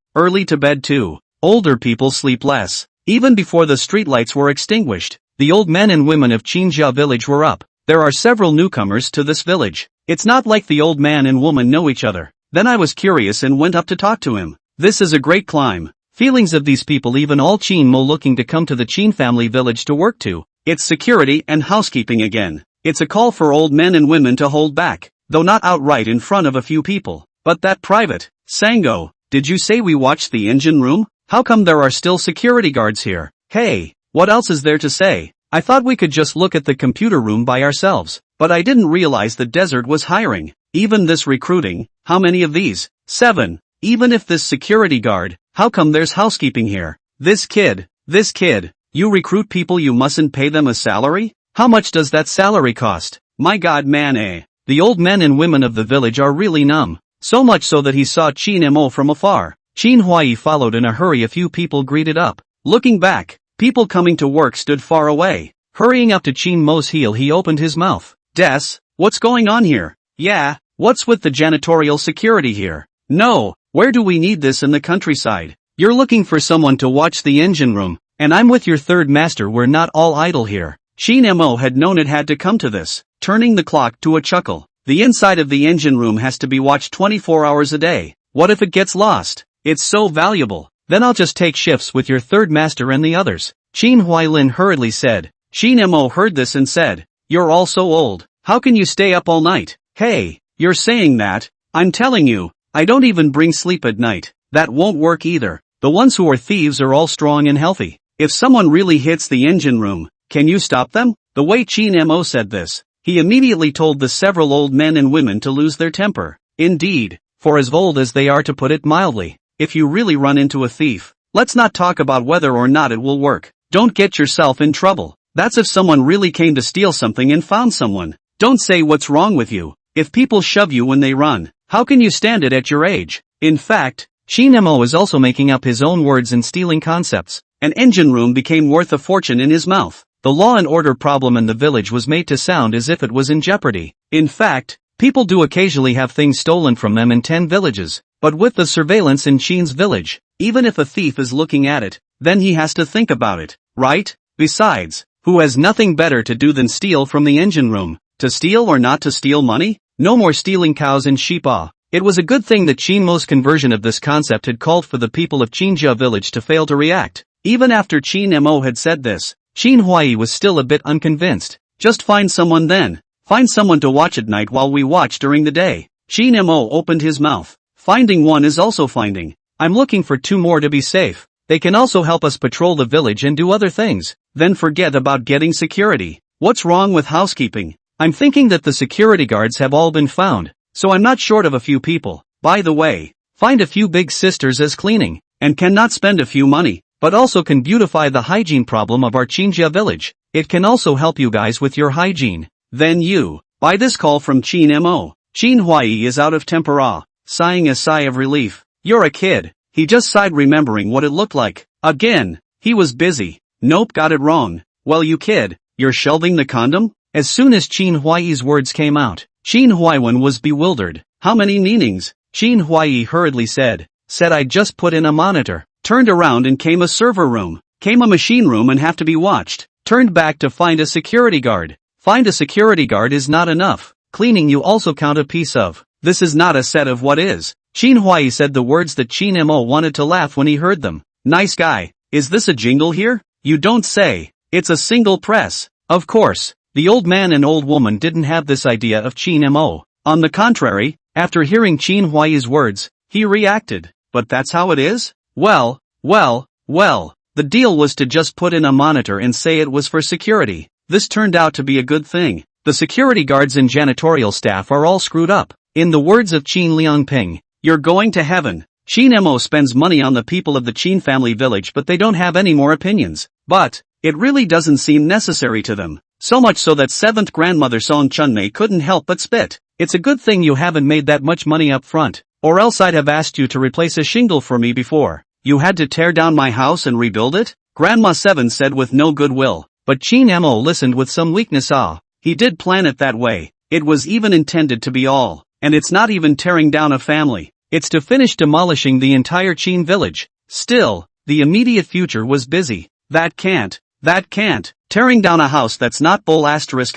to bed too. Older people sleep less. Even before the streetlights were extinguished, the old men and women of Qinjia village were up. There are several newcomers to this village. It's not like the old man and woman know each other. Then I was curious and went up to talk to him. This is a great climb. Feelings of these people, even all Qin Mo looking to come to the Qin family village to work too. It's security and housekeeping again. It's a call for old men and women to hold back, though not outright in front of a few people. But that private, Sango, did you say we watched the engine room? How come there are still security guards here? Hey, what else is there to say? I thought we could just look at the computer room by ourselves, but I didn't realize the desert was hiring. Even this recruiting, how many of these? 7. Even if this security guard, how come there's housekeeping here? This kid, you recruit people, you mustn't pay them a salary? How much does that salary cost? My god man The old men and women of the village are really numb. So much so that he saw Chin Mo from afar. Qin Huai followed in a hurry. A few people greeted up. Looking back, people coming to work stood far away. Hurrying up to Qin Mo's heel, he opened his mouth. Des, what's going on here? Yeah, what's with the janitorial security here? No, where do we need this in the countryside? You're looking for someone to watch the engine room, and I'm with your third master. We're not all idle here. Qin Mo had known it had to come to this, turning the clock to a chuckle. The inside of the engine room has to be watched 24 hours a day. What if it gets lost? It's so valuable. Then I'll just take shifts with your third master and the others. Qin Huailin hurriedly said. Qin Mo heard this and said, you're all so old. How can you stay up all night? Hey, you're saying that? I'm telling you, I don't even bring sleep at night. That won't work either. The ones who are thieves are all strong and healthy. If someone really hits the engine room, can you stop them? The way Qin Mo said this, he immediately told the several old men and women to lose their temper. Indeed, for as old as they are, to put it mildly, if you really run into a thief, let's not talk about whether or not it will work. Don't get yourself in trouble. That's if someone really came to steal something and found someone. Don't say what's wrong with you. If people shove you when they run, how can you stand it at your age? In fact, Qin Mo is also making up his own words and stealing concepts. An engine room became worth a fortune in his mouth. The law and order problem in the village was made to sound as if it was in jeopardy. In fact, people do occasionally have things stolen from them in 10 villages, but with the surveillance in Qin's village, even if a thief is looking at it, then he has to think about it, right? Besides, who has nothing better to do than steal from the engine room? To steal or not to steal money? No more stealing cows and sheep. It was a good thing that Qin Mo's conversion of this concept had called for the people of Qinjia village to fail to react. Even after Qin Mo had said this, Qin Huai was still a bit unconvinced. Just find someone then. Find someone to watch at night while we watch during the day. Qin Mo opened his mouth. Finding one is also finding. I'm looking for 2 more to be safe. They can also help us patrol the village and do other things. Then forget about getting security. What's wrong with housekeeping? I'm thinking that the security guards have all been found, so I'm not short of a few people. By the way, find a few big sisters as cleaning, and cannot spend a few money, but also can beautify the hygiene problem of our Qinjia village. It can also help you guys with your hygiene. Then you, by this call from Qin Mo, Qin Huai is out of temper. Sighing a sigh of relief. You're a kid. He just sighed, remembering what it looked like. Again, he was busy. Nope, got it wrong. Well, you kid, you're shelving the condom? As soon as Qin Huai's words came out, Qin Huaiwen was bewildered. How many meanings? Qin Huai hurriedly said I just put in a monitor. Turned around and came a server room. Came a machine room and have to be watched. Turned back to find a security guard. Find a security guard is not enough. Cleaning you also count a piece of. This is not a set of what is. Qin Huai said the words that Qin Mo wanted to laugh when he heard them. Nice guy. Is this a jingle here? You don't say. It's a single press. Of course, the old man and old woman didn't have this idea of Qin Mo. On the contrary, after hearing Qin Huai's words, he reacted. But that's how it is? Well. The deal was to just put in a monitor and say it was for security. This turned out to be a good thing. The security guards and janitorial staff are all screwed up. In the words of Qin Liangping, you're going to heaven. Qin Mo spends money on the people of the Qin family village, but they don't have any more opinions. But it really doesn't seem necessary to them. So much so that 7th grandmother Song Chunmei couldn't help but spit. It's a good thing you haven't made that much money up front, or else I'd have asked you to replace a shingle for me before. You had to tear down my house and rebuild it? Grandma 7 said with no goodwill. But Qin Mo listened with some weakness. He did plan it that way. It was even intended to be all. And it's not even tearing down a family. It's to finish demolishing the entire Qin village. Still, the immediate future was busy. That can't. Tearing down a house that's not bull asterisk.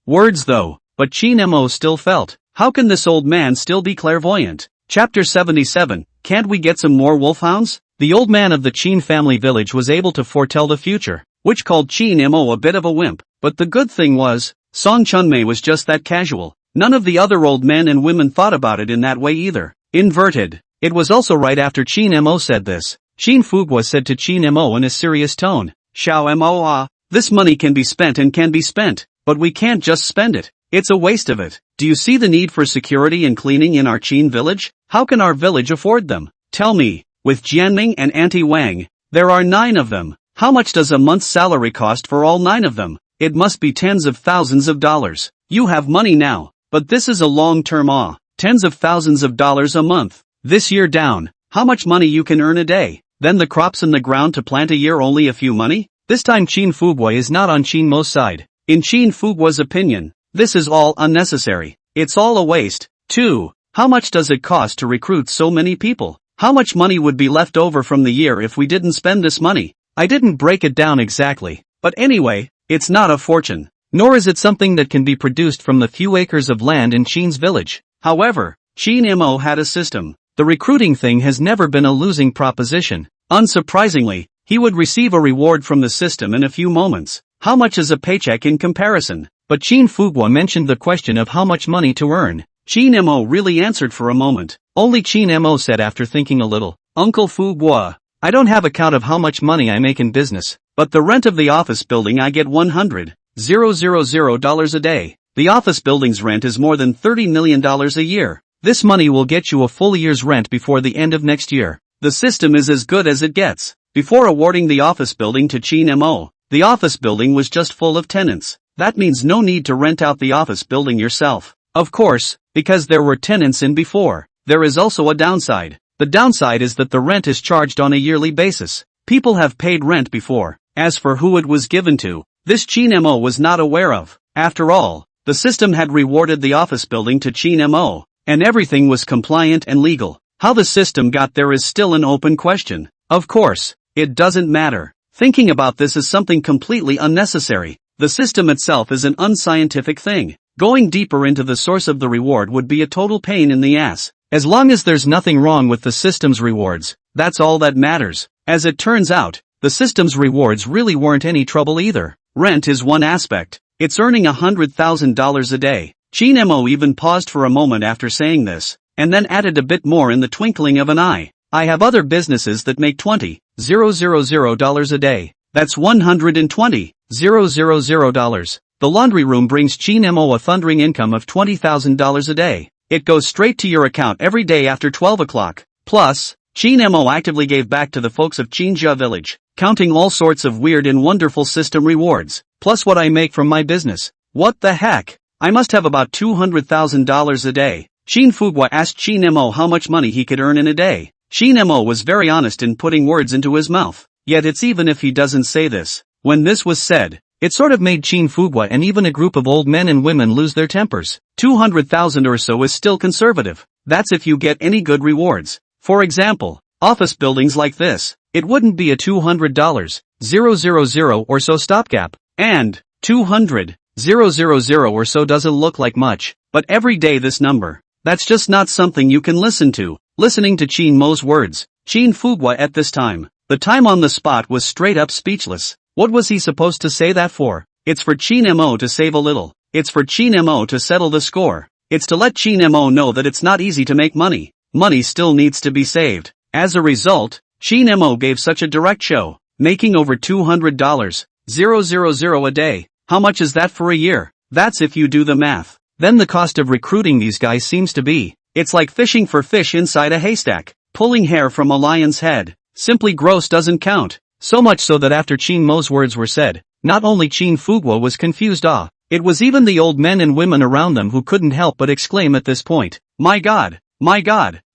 Words though, but Qin Mo still felt. How can this old man still be clairvoyant? Chapter 77, Can't we get some more wolfhounds? The old man of the Qin family village was able to foretell the future, which called Qin Mo a bit of a wimp. But the good thing was, Song Chunmei was just that casual. None of the other old men and women thought about it in that way either. Inverted. It was also right after Qin Mo said this. Qin Fuguo said to Qin Mo in a serious tone, Xiao Mo, this money can be spent and can be spent, but we can't just spend it. It's a waste of it. Do you see the need for security and cleaning in our Qin village? How can our village afford them? Tell me, with Jianming and Auntie Wang, there are 9 of them. How much does a month's salary cost for all 9 of them? It must be tens of thousands of dollars. You have money now, but this is a long-term tens of thousands of dollars a month. This year down, how much money you can earn a day? Then the crops in the ground to plant a year only a few money? This time Qin Fuguo is not on Qin Mo's side. In Qin Fuguo's opinion, this is all unnecessary. It's all a waste. 2. How much does it cost to recruit so many people? How much money would be left over from the year if we didn't spend this money? I didn't break it down exactly, but anyway, it's not a fortune. Nor is it something that can be produced from the few acres of land in Qin's village. However, Qin Mo had a system. The recruiting thing has never been a losing proposition. Unsurprisingly, he would receive a reward from the system in a few moments. How much is a paycheck in comparison? But Qin Fuguo mentioned the question of how much money to earn. Qin Mo really answered for a moment. Only Qin Mo said after thinking a little, Uncle Fuguo, I don't have a count of how much money I make in business, but the rent of the office building I get $100,000 a day. The office building's rent is more than $30 million a year. This money will get you a full year's rent before the end of next year. The system is as good as it gets. Before awarding the office building to Qin Mo, the office building was just full of tenants. That means no need to rent out the office building yourself. Of course, because there were tenants in before, there is also a downside. The downside is that the rent is charged on a yearly basis. People have paid rent before. As for who it was given to, this Qin Mo was not aware of. After all, the system had rewarded the office building to Qin Mo, and everything was compliant and legal. How the system got there is still an open question. Of course, it doesn't matter. Thinking about this is something completely unnecessary. The system itself is an unscientific thing. Going deeper into the source of the reward would be a total pain in the ass. As long as there's nothing wrong with the system's rewards, that's all that matters. As it turns out, the system's rewards really weren't any trouble either. Rent is one aspect. It's earning $100,000 a day. Qin Mo even paused for a moment after saying this, and then added a bit more in the twinkling of an eye. I have other businesses that make $20,000 a day. That's $120,000. The laundry room brings Qin Mo a thundering income of $20,000 a day. It goes straight to your account every day after 12 o'clock. Plus, Qin Mo actively gave back to the folks of Qinjia village, counting all sorts of weird and wonderful system rewards, plus what I make from my business. What the heck? I must have about $200,000 a day. Qin Fuguo asked Qin Mo how much money he could earn in a day. Qin Mo was very honest in putting words into his mouth. Yet it's even if he doesn't say this. When this was said, it sort of made Qin Fuguo and even a group of old men and women lose their tempers. 200,000 or so is still conservative. That's if you get any good rewards. For example, office buildings like this, it wouldn't be a $200,000 or so stopgap. And $200,000 or so doesn't look like much, but every day this number, that's just not something you can listen to. Listening to Qin Mo's words, Qin Fuguo at this time, the time on the spot was straight up speechless. What was he supposed to say that for? It's for Qin Mo to save a little. It's for Qin Mo to settle the score. It's to let Qin Mo know that it's not easy to make money. Money still needs to be saved. As a result, Qin Mo gave such a direct show, making over $200,000 a day. How much is that for a year? That's if you do the math. then the cost of recruiting these guys seems to be. It's like fishing for fish inside a haystack. Pulling hair from a lion's head. Simply gross doesn't count. So much so that after Chin Mo's words were said, not only Chin Fugwa was confused, it was even the old men and women around them who couldn't help but exclaim at this point, my god,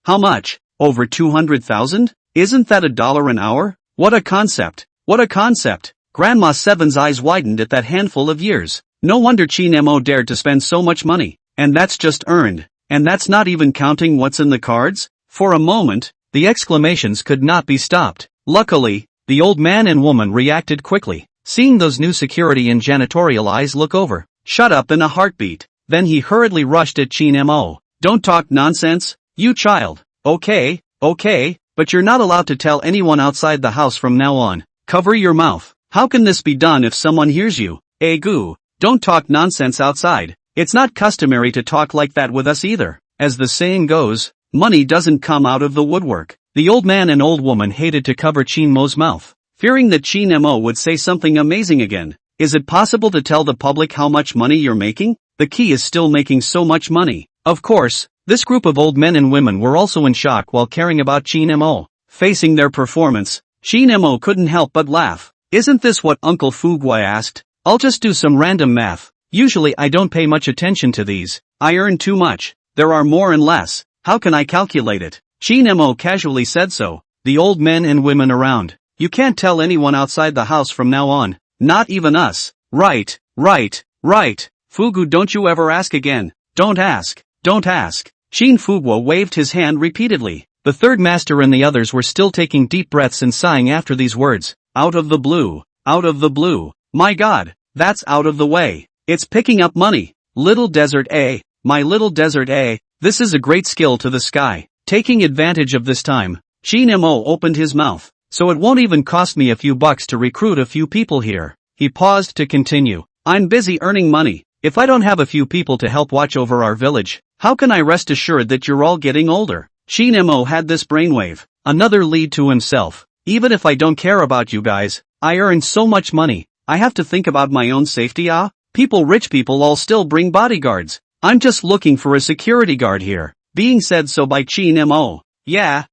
how much? Over 200,000? Isn't that $1 an hour? What a concept, what a concept. Grandma Seven's eyes widened at that handful of years. No wonder Chin Mo dared to spend so much money, and that's just earned, and that's not even counting what's in the cards? For a moment, the exclamations could not be stopped. Luckily, the old man and woman reacted quickly, seeing those new security and janitorial eyes look over. Shut up in a heartbeat. Then he hurriedly rushed at Chin Mo. Don't talk nonsense, you child. Okay, but you're not allowed to tell anyone outside the house from now on. Cover your mouth. How can this be done if someone hears you? Goo, don't talk nonsense outside. It's not customary to talk like that with us either. As the saying goes, money doesn't come out of the woodwork. The old man and old woman hated to cover Chin Mo's mouth, fearing that Chin Mo would say something amazing again. Is it possible to tell the public how much money you're making? The key is still making so much money. Of course, this group of old men and women were also in shock while caring about Chin Mo. Facing their performance, Chin Mo couldn't help but laugh. Isn't this what Uncle Fugwa asked? I'll just do some random math. Usually I don't pay much attention to these. I earn too much. There are more and less. How can I calculate it? Chin Mo casually said so. The old men and women around. You can't tell anyone outside the house from now on. Not even us. Right. Fugu, don't you ever ask again. Don't ask. Chin Fugwa waved his hand repeatedly. The third master and the others were still taking deep breaths and sighing after these words. Out of the blue. My god, that's out of the way. It's picking up money. Little desert A, my little desert A, this is a great skill to the sky. Taking advantage of this time, Chin Mo opened his mouth. So it won't even cost me a few bucks to recruit a few people here. He paused to continue. I'm busy earning money. If I don't have a few people to help watch over our village, how can I rest assured that you're all getting older? Chin Mo had this brainwave. Another lead to himself. Even if I don't care about you guys, I earn so much money. I have to think about my own safety. Rich people all still bring bodyguards. I'm just looking for a security guard here. Being said so by Chin Mo. Yeah,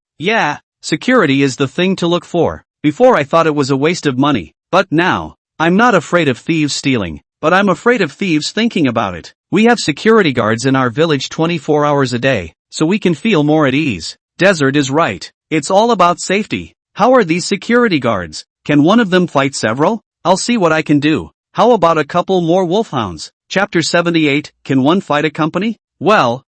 security is the thing to look for. Before I thought it was a waste of money, but now, I'm not afraid of thieves stealing, but I'm afraid of thieves thinking about it. We have security guards in our village 24 hours a day, so we can feel more at ease. Desert is right. It's all about safety. How are these security guards? Can one of them fight several? I'll see what I can do. How about a couple more wolfhounds? Chapter 78, Can one fight a company? Well,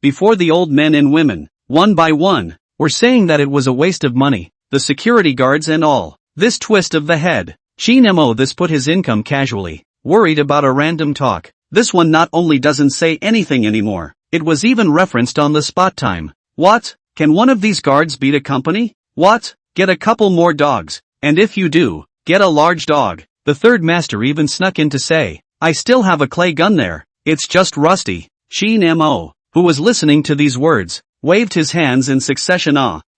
before the old men and women, one by one, were saying that it was a waste of money, the security guards and all. This twist of the head. Chin Mo this put his income casually, worried about a random talk. This one not only doesn't say anything anymore, it was even referenced on the spot time. What? Can one of these guards beat a company? What? Get a couple more dogs, and if you do, get a large dog. The third master even snuck in to say, I still have a clay gun there, it's just rusty. Chin Mo, who was listening to these words, waved his hands in succession.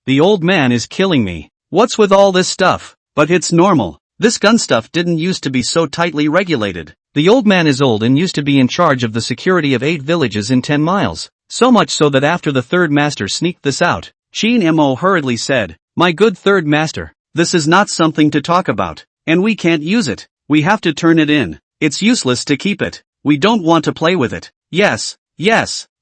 The old man is killing me. What's with all this stuff? But it's normal. This gun stuff didn't used to be so tightly regulated. The old man is old and used to be in charge of the security of 8 villages in 10 miles. So much so that after the third master sneaked this out, Chin Mo hurriedly said, My good third master, this is not something to talk about, and we can't use it. We have to turn it in. It's useless to keep it. We don't want to play with it. Yes.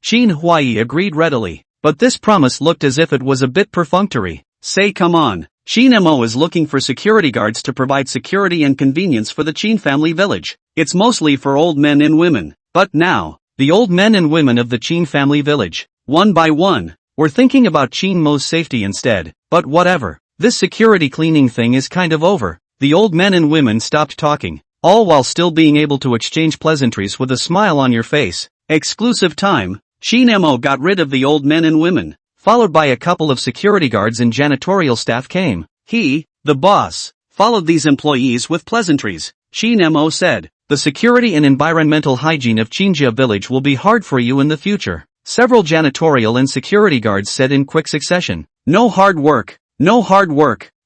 Chin Huai agreed readily, but this promise looked as if it was a bit perfunctory. Say come on. Chin Mo is looking for security guards to provide security and convenience for the Chin family village. It's mostly for old men and women. But now, the old men and women of the Chin family village, one by one, were thinking about Chin Mo's safety instead. But whatever. This security cleaning thing is kind of over. The old men and women stopped talking, all while still being able to exchange pleasantries with a smile on your face. Exclusive time. Chin Mo got rid of the old men and women, followed by a couple of security guards and janitorial staff came. He, the boss, followed these employees with pleasantries. Chin Mo said, the security and environmental hygiene of Chinjia village will be hard for you in the future. Several janitorial and security guards said in quick succession. No hard work.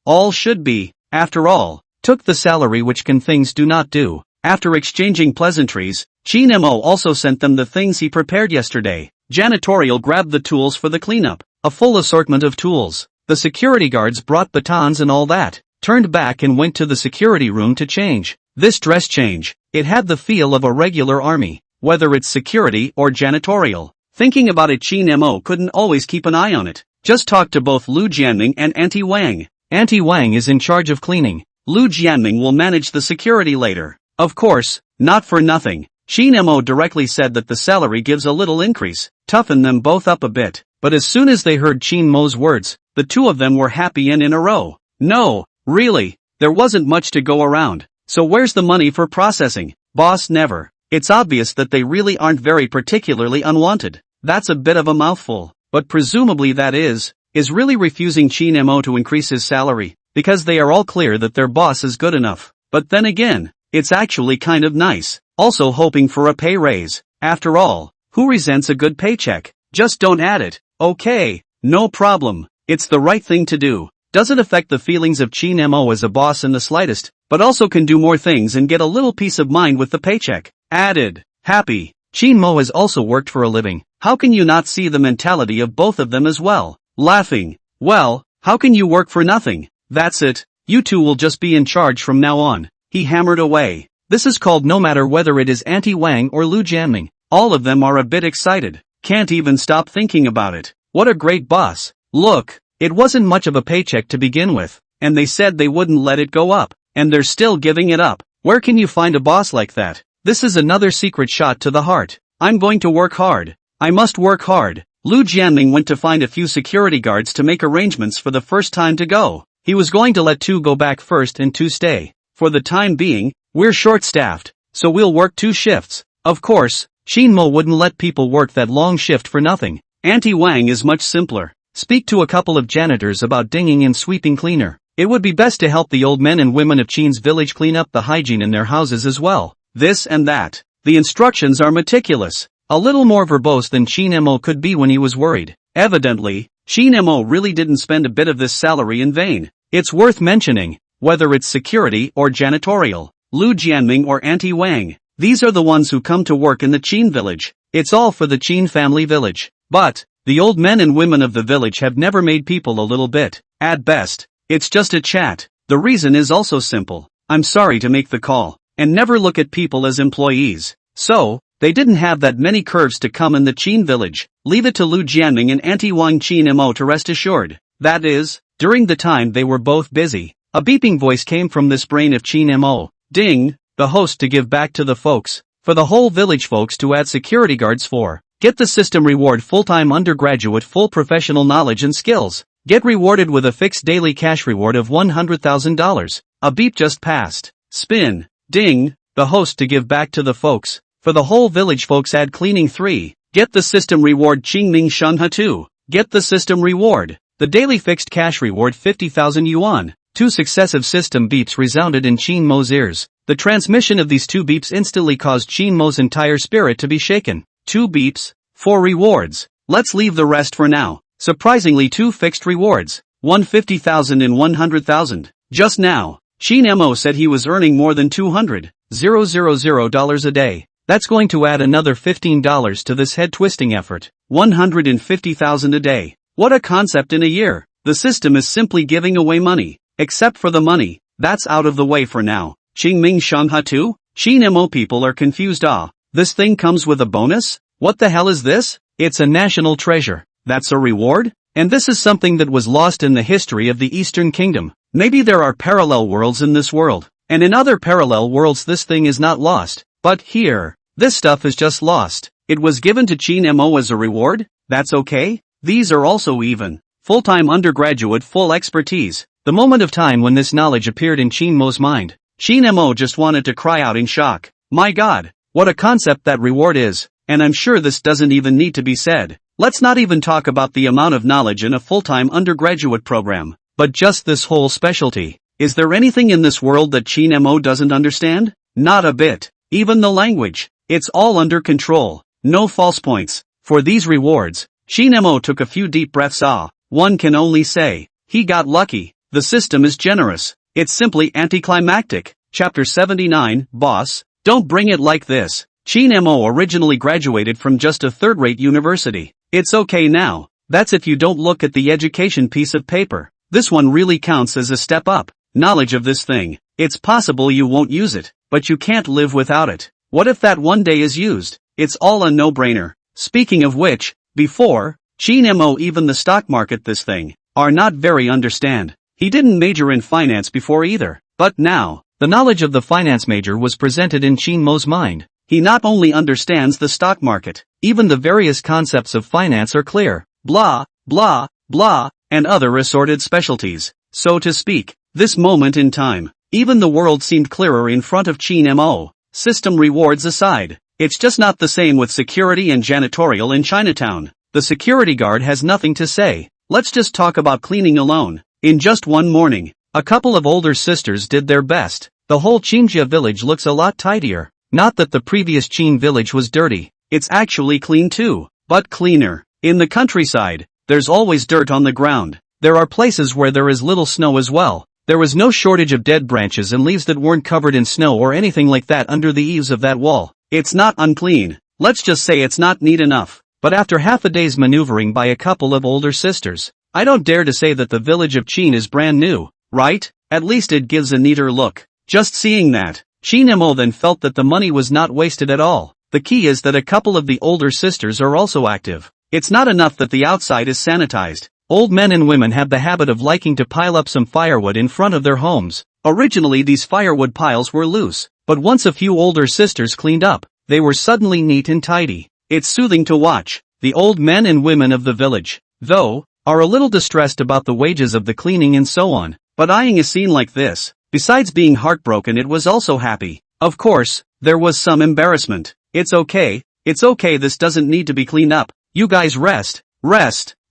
All should be, after all, took the salary which can things do not do. After exchanging pleasantries, Chin Mo also sent them the things he prepared yesterday. Janitorial grabbed the tools for the cleanup, a full assortment of tools. The security guards brought batons and all that, turned back and went to the security room to change. This dress change, it had the feel of a regular army, whether it's security or janitorial. Thinking about it, Chin Mo couldn't always keep an eye on it. Just talk to both Lu Jianming and Auntie Wang. Auntie Wang is in charge of cleaning. Lu Jianming will manage the security later. Of course, not for nothing. Chin Mo directly said that the salary gives a little increase, toughened them both up a bit. But as soon as they heard Chin Mo's words, the two of them were happy and in a row. No, really, there wasn't much to go around. So where's the money for processing? Boss, never. It's obvious that they really aren't very particularly unwanted. That's a bit of a mouthful, but presumably that is really refusing Chin Mo to increase his salary, because they are all clear that their boss is good enough. But then again, it's actually kind of nice. Also hoping for a pay raise. After all, who resents a good paycheck? Just don't add it. Okay, no problem. It's the right thing to do. Doesn't affect the feelings of Chin Mo as a boss in the slightest, but also can do more things and get a little peace of mind with the paycheck. Added. Happy. Chin Mo has also worked for a living. How can you not see the mentality of both of them as well? Laughing. Well, how can you work for nothing? That's it. You two will just be in charge from now on. He hammered away. This is called no matter whether it is Auntie Wang or Lu Jianming. All of them are a bit excited. Can't even stop thinking about it. What a great boss. Look, it wasn't much of a paycheck to begin with, and they said they wouldn't let it go up, and they're still giving it up. Where can you find a boss like that? This is another secret shot to the heart. I'm going to work hard. I must work hard. Lu Jianming went to find a few security guards to make arrangements for the first time to go. He was going to let two go back first and two stay. For the time being, we're short-staffed, so we'll work 2 shifts. Of course, Chin Mo wouldn't let people work that long shift for nothing. Auntie Wang is much simpler. Speak to a couple of janitors about dinging and sweeping cleaner. It would be best to help the old men and women of Chin's village clean up the hygiene in their houses as well. This and that. The instructions are meticulous. A little more verbose than Chin Mo could be when he was worried. Evidently, Chin Mo really didn't spend a bit of this salary in vain. It's worth mentioning, whether it's security or janitorial, Lu Jianming or Auntie Wang, these are the ones who come to work in the Chin village. It's all for the Chin family village. But, the old men and women of the village have never made people a little bit. At best, it's just a chat. The reason is also simple. I'm sorry to make the call, and never look at people as employees. So, they didn't have that many curves to come in the Chin village. Leave it to Lu Jianming and Auntie Wang Chin Mo to rest assured. That is, during the time they were both busy. A beeping voice came from this brain of Chin Mo. Ding, the host to give back to the folks. For the whole village folks to add security guards for. Get the system reward full-time undergraduate full professional knowledge and skills. Get rewarded with a fixed daily cash reward of $100,000. A beep just passed. Spin. Ding, the host to give back to the folks. For the whole village folks add cleaning 3. Get the system reward Qingming Shanha 2. Get the system reward. The daily fixed cash reward 50,000 yuan. 2 successive system beeps resounded in Chin Mo's ears. The transmission of these 2 beeps instantly caused Chin Mo's entire spirit to be shaken. 2 beeps, 4 rewards. Let's leave the rest for now. Surprisingly 2 fixed rewards. 150,000 and 100,000. Just now, Chin Mo said he was earning more than $200,000 a day. That's going to add another $15 to this head-twisting effort. 150,000 a day. What a concept in a year. The system is simply giving away money. Except for the money, that's out of the way for now. Qingming Shanghai 2? Chin Mo people are confused. This thing comes with a bonus? What the hell is this? It's a national treasure. That's a reward? And this is something that was lost in the history of the Eastern Kingdom. Maybe there are parallel worlds in this world. And in other parallel worlds this thing is not lost. But here, this stuff is just lost. It was given to Chin Mo as a reward? That's okay? These are also even. Full-time undergraduate full expertise. The moment of time when this knowledge appeared in Chin Mo's mind, Chin Mo just wanted to cry out in shock. My God, what a concept that reward is, and I'm sure this doesn't even need to be said. Let's not even talk about the amount of knowledge in a full-time undergraduate program, but just this whole specialty. Is there anything in this world that Chin Mo doesn't understand? Not a bit. Even the language. It's all under control. No false points. For these rewards, Chin Mo took a few deep breaths. One can only say, he got lucky. The system is generous. It's simply anticlimactic. Chapter 79, Boss, don't bring it like this. Qin Mo originally graduated from just a third-rate university. It's okay now. That's if you don't look at the education piece of paper. This one really counts as a step up. Knowledge of this thing. It's possible you won't use it, but you can't live without it. What if that one day is used? It's all a no-brainer. Speaking of which, before, Qin Mo even the stock market this thing, are not very understand. He didn't major in finance before either, but now, the knowledge of the finance major was presented in Qin Mo's mind. He not only understands the stock market, even the various concepts of finance are clear, blah, blah, blah, and other assorted specialties, so to speak. This moment in time, even the world seemed clearer in front of Qin Mo. System rewards aside, it's just not the same with security and janitorial in Chinatown. The security guard has nothing to say. Let's just talk about cleaning alone. In just one morning, a couple of older sisters did their best. The whole Qinjia village looks a lot tidier. Not that the previous Qin village was dirty. It's actually clean too, but cleaner. In the countryside, there's always dirt on the ground. There are places where there is little snow as well. There was no shortage of dead branches and leaves that weren't covered in snow or anything like that under the eaves of that wall. It's not unclean. Let's just say it's not neat enough. But after half a day's maneuvering by a couple of older sisters, I don't dare to say that the village of Qin is brand new, right? At least it gives a neater look. Just seeing that, Qin Mo then felt that the money was not wasted at all. The key is that a couple of the older sisters are also active. It's not enough that the outside is sanitized. Old men and women have the habit of liking to pile up some firewood in front of their homes. Originally these firewood piles were loose, but once a few older sisters cleaned up, they were suddenly neat and tidy. It's soothing to watch. The old men and women of the village, though, are a little distressed about the wages of the cleaning and so on, but eyeing a scene like this, besides being heartbroken, it was also happy. Of course, there was some embarrassment. It's okay, this doesn't need to be cleaned up. You guys rest.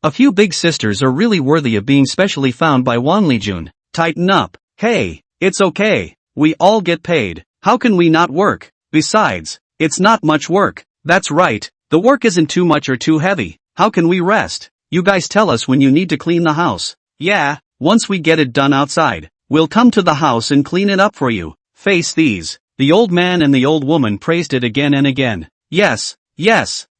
A few big sisters are really worthy of being specially found by Wang Lijun. Tighten up. Hey, it's okay. We all get paid. How can we not work? Besides, it's not much work. That's right. The work isn't too much or too heavy. How can we rest? You guys tell us when you need to clean the house. Yeah, once we get it done outside, we'll come to the house and clean it up for you. Face these. The old man and the old woman praised it again and again. Yes,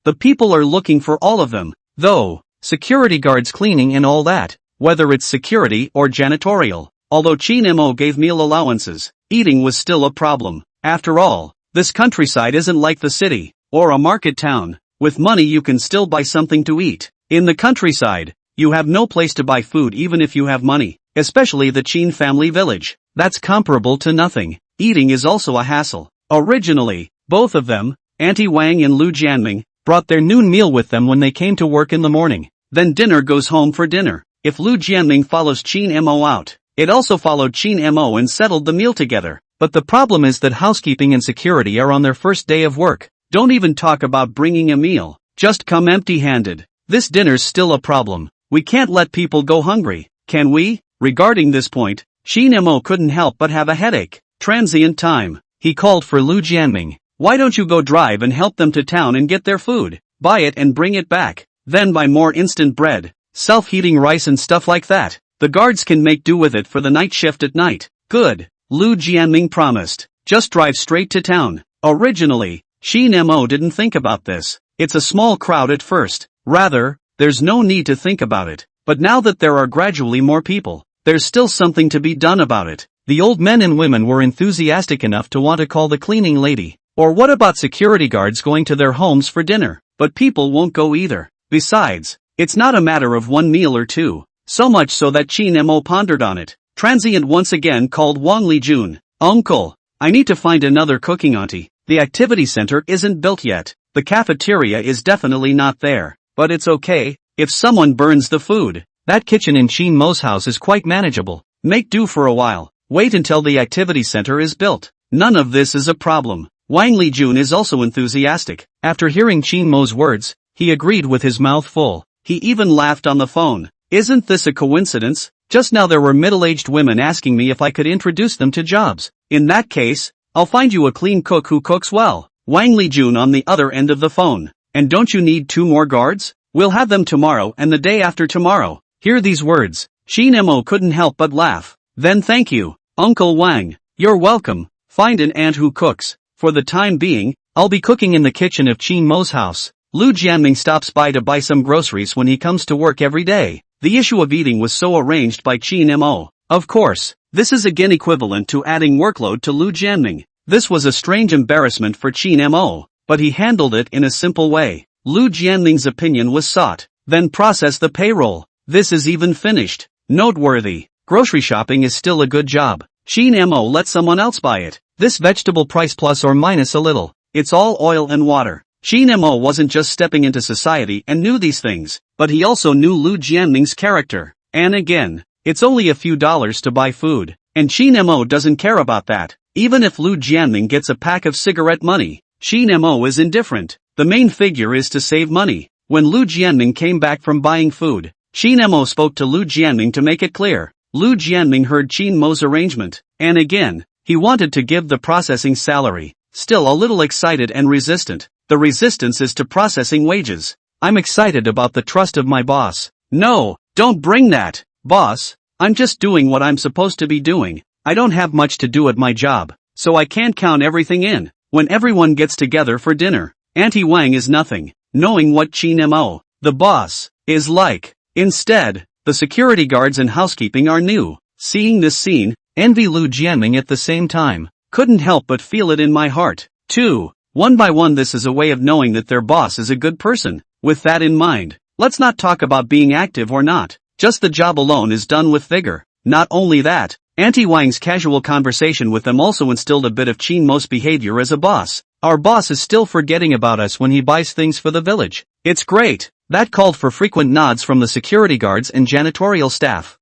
the people are looking for all of them, though. Security guards cleaning and all that, whether it's security or janitorial. Although Qin Mo gave meal allowances, eating was still a problem. After all, this countryside isn't like the city, or a market town. With money you can still buy something to eat. In the countryside, you have no place to buy food even if you have money, especially the Qin family village. That's comparable to nothing. Eating is also a hassle. Originally, both of them, Auntie Wang and Lu Jianming, brought their noon meal with them when they came to work in the morning. Then dinner goes home for dinner. If Lu Jianming follows Qin Mo out, it also followed Qin Mo and settled the meal together. But the problem is that housekeeping and security are on their first day of work. Don't even talk about bringing a meal. Just come empty-handed. This dinner's still a problem. We can't let people go hungry, can we? Regarding this point, Qin Mo couldn't help but have a headache. Transient time. He called for Lu Jianming. Why don't you go drive and help them to town and get their food? Buy it and bring it back. Then buy more instant bread, self-heating rice and stuff like that. The guards can make do with it for the night shift at night. Good. Lu Jianming promised. Just drive straight to town. Originally, Qin Mo didn't think about this. It's a small crowd at first. Rather, there's no need to think about it. But now that there are gradually more people, there's still something to be done about it. The old men and women were enthusiastic enough to want to call the cleaning lady. Or what about security guards going to their homes for dinner? But people won't go either. Besides, it's not a matter of one meal or two. So much so that Qin Mo pondered on it. Transient once again called Wang Lijun. Uncle, I need to find another cooking auntie. The activity center isn't built yet. The cafeteria is definitely not there. But it's okay, if someone burns the food. That kitchen in Qin Mo's house is quite manageable. Make do for a while. Wait until the activity center is built. None of this is a problem. Wang Lijun is also enthusiastic. After hearing Qin Mo's words, he agreed with his mouth full. He even laughed on the phone. Isn't this a coincidence? Just now there were middle-aged women asking me if I could introduce them to jobs. In that case, I'll find you a clean cook who cooks well. Wang Lijun on the other end of the phone. And don't you need 2 more guards? We'll have them tomorrow and the day after tomorrow. Hear these words. Qin Mo couldn't help but laugh. Then thank you, Uncle Wang. You're welcome. Find an aunt who cooks. For the time being, I'll be cooking in the kitchen of Qin Mo's house. Lu Jianming stops by to buy some groceries when he comes to work every day. The issue of eating was so arranged by Qin Mo. Of course, this is again equivalent to adding workload to Lu Jianming. This was a strange embarrassment for Qin Mo, but he handled it in a simple way. Lu Jianming's opinion was sought, then process the payroll. This is even finished. Noteworthy. Grocery shopping is still a good job. Qin Mo let someone else buy it. This vegetable price plus or minus a little. It's all oil and water. Qin Mo wasn't just stepping into society and knew these things, but he also knew Lu Jianming's character. And again, it's only a few dollars to buy food, and Qin Mo doesn't care about that. Even if Lu Jianming gets a pack of cigarette money, Qin Mo is indifferent. The main figure is to save money. When Lu Jianming came back from buying food, Qin Mo spoke to Lu Jianming to make it clear. Lu Jianming heard Qin Mo's arrangement, and again, he wanted to give the processing salary. Still a little excited and resistant. The resistance is to processing wages. I'm excited about the trust of my boss. No, don't bring that, boss. I'm just doing what I'm supposed to be doing. I don't have much to do at my job, so I can't count everything in. When everyone gets together for dinner, Auntie Wang is nothing, knowing what Qin Mo, the boss, is like. Instead, the security guards and housekeeping are new. Seeing this scene, envy Lu Jianming at the same time. Couldn't help but feel it in my heart. 2. One by one, this is a way of knowing that their boss is a good person. With that in mind, let's not talk about being active or not. Just the job alone is done with vigor. Not only that, Auntie Wang's casual conversation with them also instilled a bit of Qin Mo's behavior as a boss. Our boss is still forgetting about us when he buys things for the village. It's great. That called for frequent nods from the security guards and janitorial staff.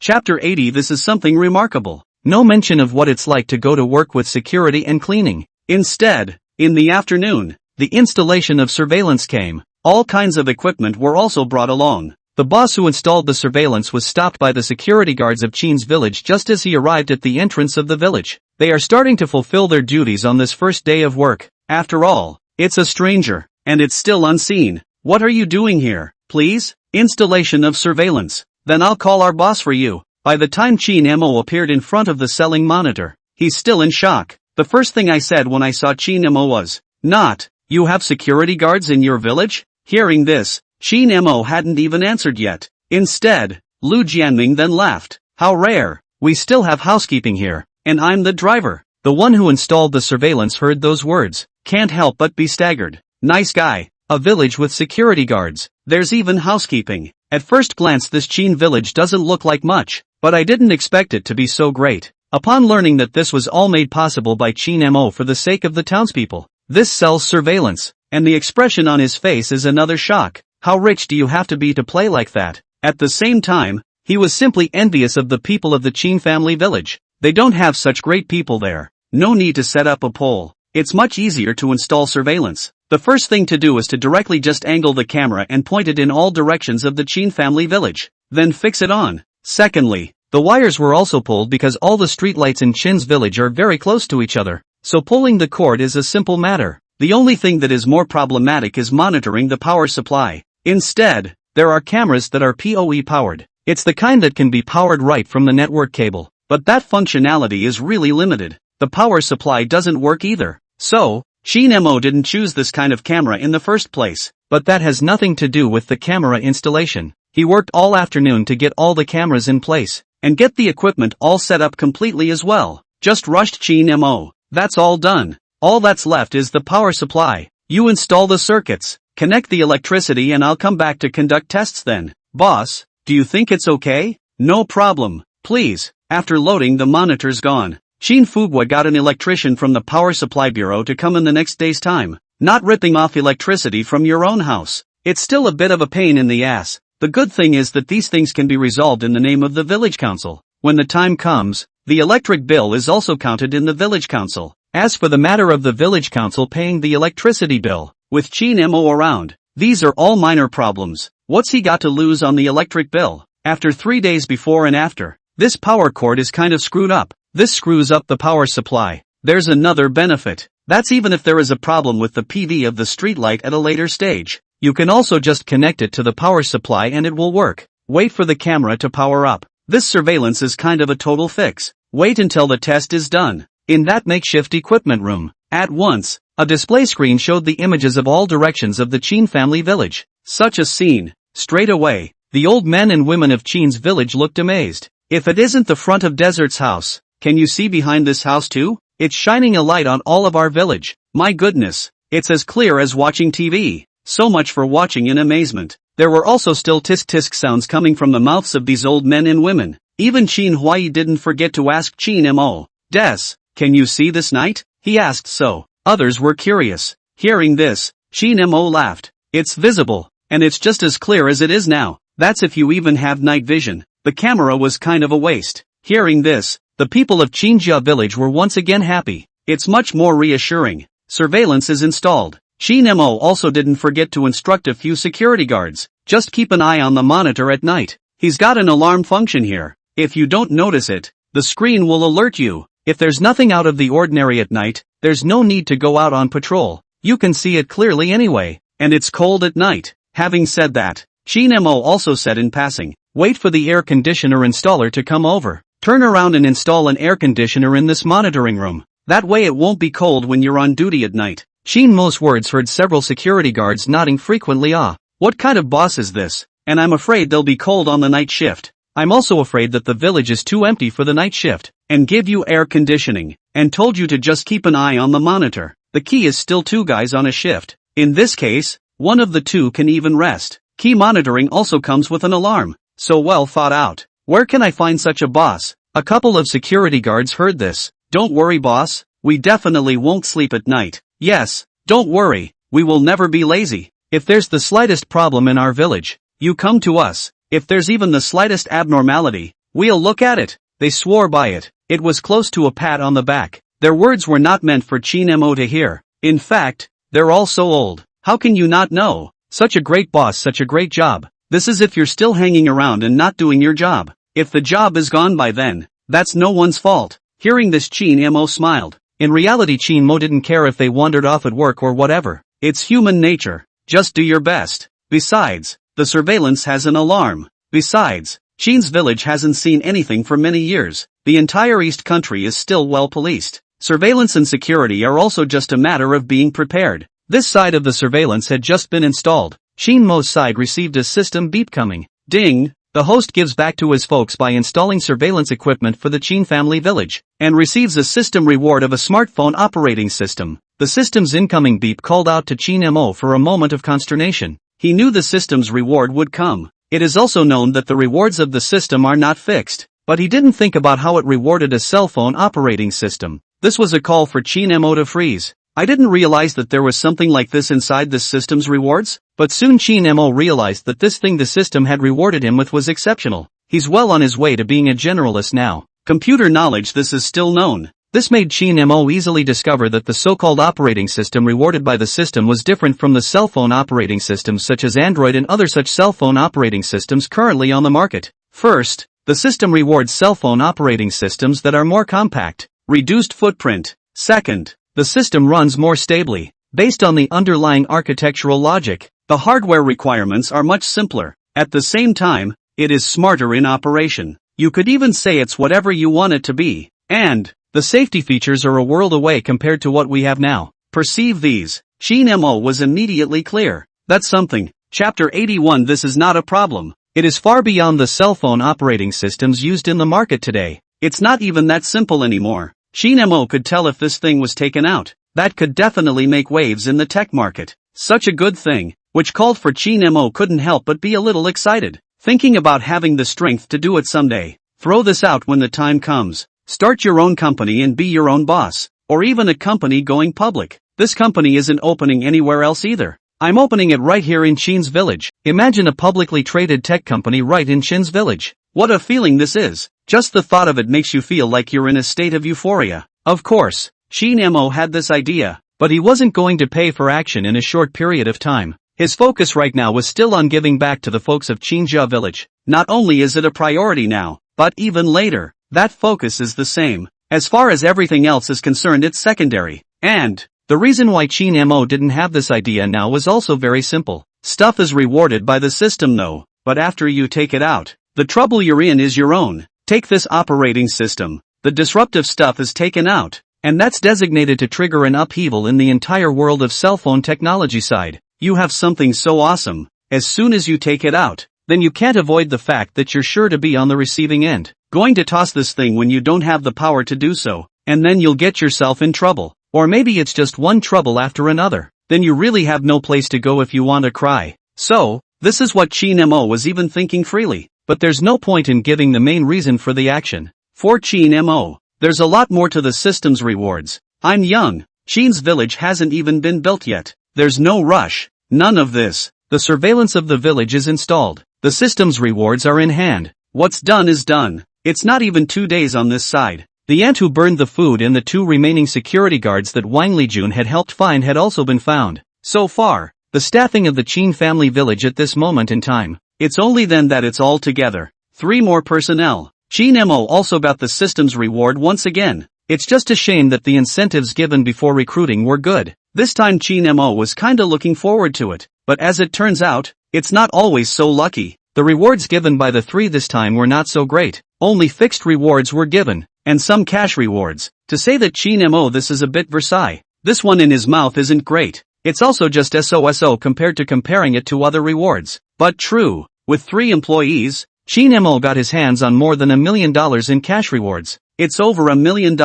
Chapter 80. This is something remarkable. No mention of what it's like to go to work with security and cleaning. Instead, in the afternoon, the installation of surveillance came. All kinds of equipment were also brought along. The boss who installed the surveillance was stopped by the security guards of Qin's village just as he arrived at the entrance of the village. They are starting to fulfill their duties on this first day of work. After all, it's a stranger, and it's still unseen. What are you doing here, please? Installation of surveillance. Then I'll call our boss for you. By the time Qin Mo appeared in front of the selling monitor, he's still in shock. The first thing I said when I saw Qin Mo was, "Not, you have security guards in your village?" Hearing this, Qin Mo hadn't even answered yet. Instead, Lu Jianming then laughed. "How rare. We still have housekeeping here, and I'm the driver." The one who installed the surveillance heard those words. Can't help but be staggered. Nice guy. A village with security guards. There's even housekeeping. At first glance this Qin village doesn't look like much, but I didn't expect it to be so great. Upon learning that this was all made possible by Qin Mo for the sake of the townspeople, this sells surveillance, and the expression on his face is another shock. How rich do you have to be to play like that? At the same time, he was simply envious of the people of the Qin family village. They don't have such great people there. No need to set up a pole. It's much easier to install surveillance. The first thing to do is to directly just angle the camera and point it in all directions of the Qin family village. Then fix it on. Secondly, the wires were also pulled because all the streetlights in Qin's village are very close to each other. So pulling the cord is a simple matter. The only thing that is more problematic is monitoring the power supply. Instead, there are cameras that are PoE powered. It's the kind that can be powered right from the network cable. But that functionality is really limited. The power supply doesn't work either. So, Qin Mo didn't choose this kind of camera in the first place. But that has nothing to do with the camera installation. He worked all afternoon to get all the cameras in place, and get the equipment all set up completely as well. Just rushed Qin Mo. That's all done. All that's left is the power supply. You install the circuits, connect the electricity, and I'll come back to conduct tests then. Boss, do you think it's okay? No problem. Please. After loading, the monitor's gone. Qin Fugwa got an electrician from the power supply bureau to come in the next day's time. Not ripping off electricity from your own house. It's still a bit of a pain in the ass. The good thing is that these things can be resolved in the name of the village council. When the time comes, the electric bill is also counted in the village council. As for the matter of the village council paying the electricity bill, with Qin Mo around, these are all minor problems. What's he got to lose on the electric bill? After 3 days before and after, this power cord is kind of screwed up. This screws up the power supply. There's another benefit. That's even if there is a problem with the PV of the streetlight at a later stage. You can also just connect it to the power supply and it will work. Wait for the camera to power up. This surveillance is kind of a total fix. Wait until the test is done. In that makeshift equipment room. At once, A display screen showed the images of all directions of the Qin family village. Such a scene. Straight away, the old men and women of Qin's village looked amazed. If it isn't the front of Desert's house, can you see behind this house too? It's shining a light on all of our village. My goodness, it's as clear as watching TV. So much for watching in amazement. There were also still tisk-tisk sounds coming from the mouths of these old men and women. Even Qin Huai didn't forget to ask Qin Mo, Des, can you see this night? He asked so. Others were curious. Hearing this, Qin Mo laughed. It's visible, and it's just as clear as it is now. That's if you even have night vision. The camera was kind of a waste. Hearing this, the people of Qinjia village were once again happy. It's much more reassuring. Surveillance is installed. Qin Mo also didn't forget to instruct a few security guards. Just keep an eye on the monitor at night. He's got an alarm function here. If you don't notice it, the screen will alert you. If there's nothing out of the ordinary at night, there's no need to go out on patrol. You can see it clearly anyway, and it's cold at night. Having said that, Qin Mo also said in passing, wait for the air conditioner installer to come over. Turn around and install an air conditioner in this monitoring room. That way it won't be cold when you're on duty at night. Qin Mo's words heard several security guards nodding frequently. What kind of boss is this? And I'm afraid they'll be cold on the night shift. I'm also afraid that the village is too empty for the night shift, and give you air conditioning, and told you to just keep an eye on the monitor. The key is still 2 guys on a shift. In this case, one of the 2 can even rest. Key monitoring also comes with an alarm. So well thought out. Where can I find such a boss? A couple of security guards heard this. Don't worry boss, we definitely won't sleep at night. Yes, don't worry, we will never be lazy. If there's the slightest problem in our village, you come to us. If there's even the slightest abnormality, we'll look at it. They swore by it. It was close to a pat on the back. Their words were not meant for Qin Mo to hear. In fact, they're all so old. How can you not know? Such a great boss, such a great job. This is if you're still hanging around and not doing your job. If the job is gone by then, that's no one's fault. Hearing this, Qin Mo smiled. In reality, Qin Mo didn't care if they wandered off at work or whatever. It's human nature. Just do your best. Besides, the surveillance has an alarm. Besides, Qin's village hasn't seen anything for many years. The entire East Country is still well policed. Surveillance and security are also just a matter of being prepared. This side of the surveillance had just been installed. Qin Mo's side received a system beep coming. Ding! The host gives back to his folks by installing surveillance equipment for the Qin family village, and receives a system reward of a smartphone operating system. The system's incoming beep called out to Qin Mo for a moment of consternation. He knew the system's reward would come. It is also known that the rewards of the system are not fixed, but he didn't think about how it rewarded a cell phone operating system. This was a call for Qin Mo to freeze. I didn't realize that there was something like this inside this system's rewards, but soon Qin Mo realized that this thing the system had rewarded him with was exceptional. He's well on his way to being a generalist now. Computer knowledge, this is still known. This made Qin Mo easily discover that the so-called operating system rewarded by the system was different from the cell phone operating systems such as Android and other such cell phone operating systems currently on the market. First, the system rewards cell phone operating systems that are more compact, reduced footprint. Second, the system runs more stably. Based on the underlying architectural logic, the hardware requirements are much simpler. At the same time, it is smarter in operation. You could even say it's whatever you want it to be. And the safety features are a world away compared to what we have now. Perceive these. Qin Mo was immediately clear. That's something. Chapter 81. This is not a problem. It is far beyond the cell phone operating systems used in the market today. It's not even that simple anymore. Qin Mo could tell if this thing was taken out. That could definitely make waves in the tech market. Such a good thing, which called for Qin Mo couldn't help but be a little excited, thinking about having the strength to do it someday. Throw this out when the time comes. Start your own company and be your own boss, or even a company going public. This company isn't opening anywhere else either. I'm opening it right here in Qin's village. Imagine a publicly traded tech company right in Qin's village. What a feeling this is. Just the thought of it makes you feel like you're in a state of euphoria. Of course, Qin Mo had this idea, but he wasn't going to pay for action in a short period of time. His focus right now was still on giving back to the folks of Qinjia village. Not only is it a priority now, but even later, that focus is the same. As far as everything else is concerned, it's secondary. And the reason why Qin Mo didn't have this idea now was also very simple. Stuff is rewarded by the system though, but after you take it out, the trouble you're in is your own. Take this operating system. The disruptive stuff is taken out. And that's designated to trigger an upheaval in the entire world of cell phone technology side. You have something so awesome, as soon as you take it out, then you can't avoid the fact that you're sure to be on the receiving end. Going to toss this thing when you don't have the power to do so, and then you'll get yourself in trouble. Or maybe it's just one trouble after another. Then you really have no place to go if you want to cry. So, this is what Chin Mo was even thinking freely. But there's no point in giving the main reason for the action. For Chin Mo, there's a lot more to the system's rewards. I'm young. Chin's village hasn't even been built yet. There's no rush. None of this. The surveillance of the village is installed. The system's rewards are in hand. What's done is done. It's not even 2 days on this side. The ant who burned the food and the 2 remaining security guards that Wang Lijun had helped find had also been found. So far, the staffing of the Qin family village at this moment in time. It's only then that it's all together. 3 more personnel. Chin Mo also got the system's reward once again. It's just a shame that the incentives given before recruiting were good. This time Chin Mo was kinda looking forward to it. But as it turns out, it's not always so lucky. The rewards given by the 3 this time were not so great. Only fixed rewards were given, and some cash rewards. To say that Chin Mo this is a bit Versailles. This one in his mouth isn't great. It's also just SOSO compared to comparing it to other rewards. But true, with 3 employees, Chin Mo got his hands on more than $1 million in cash rewards. It's over $1 million.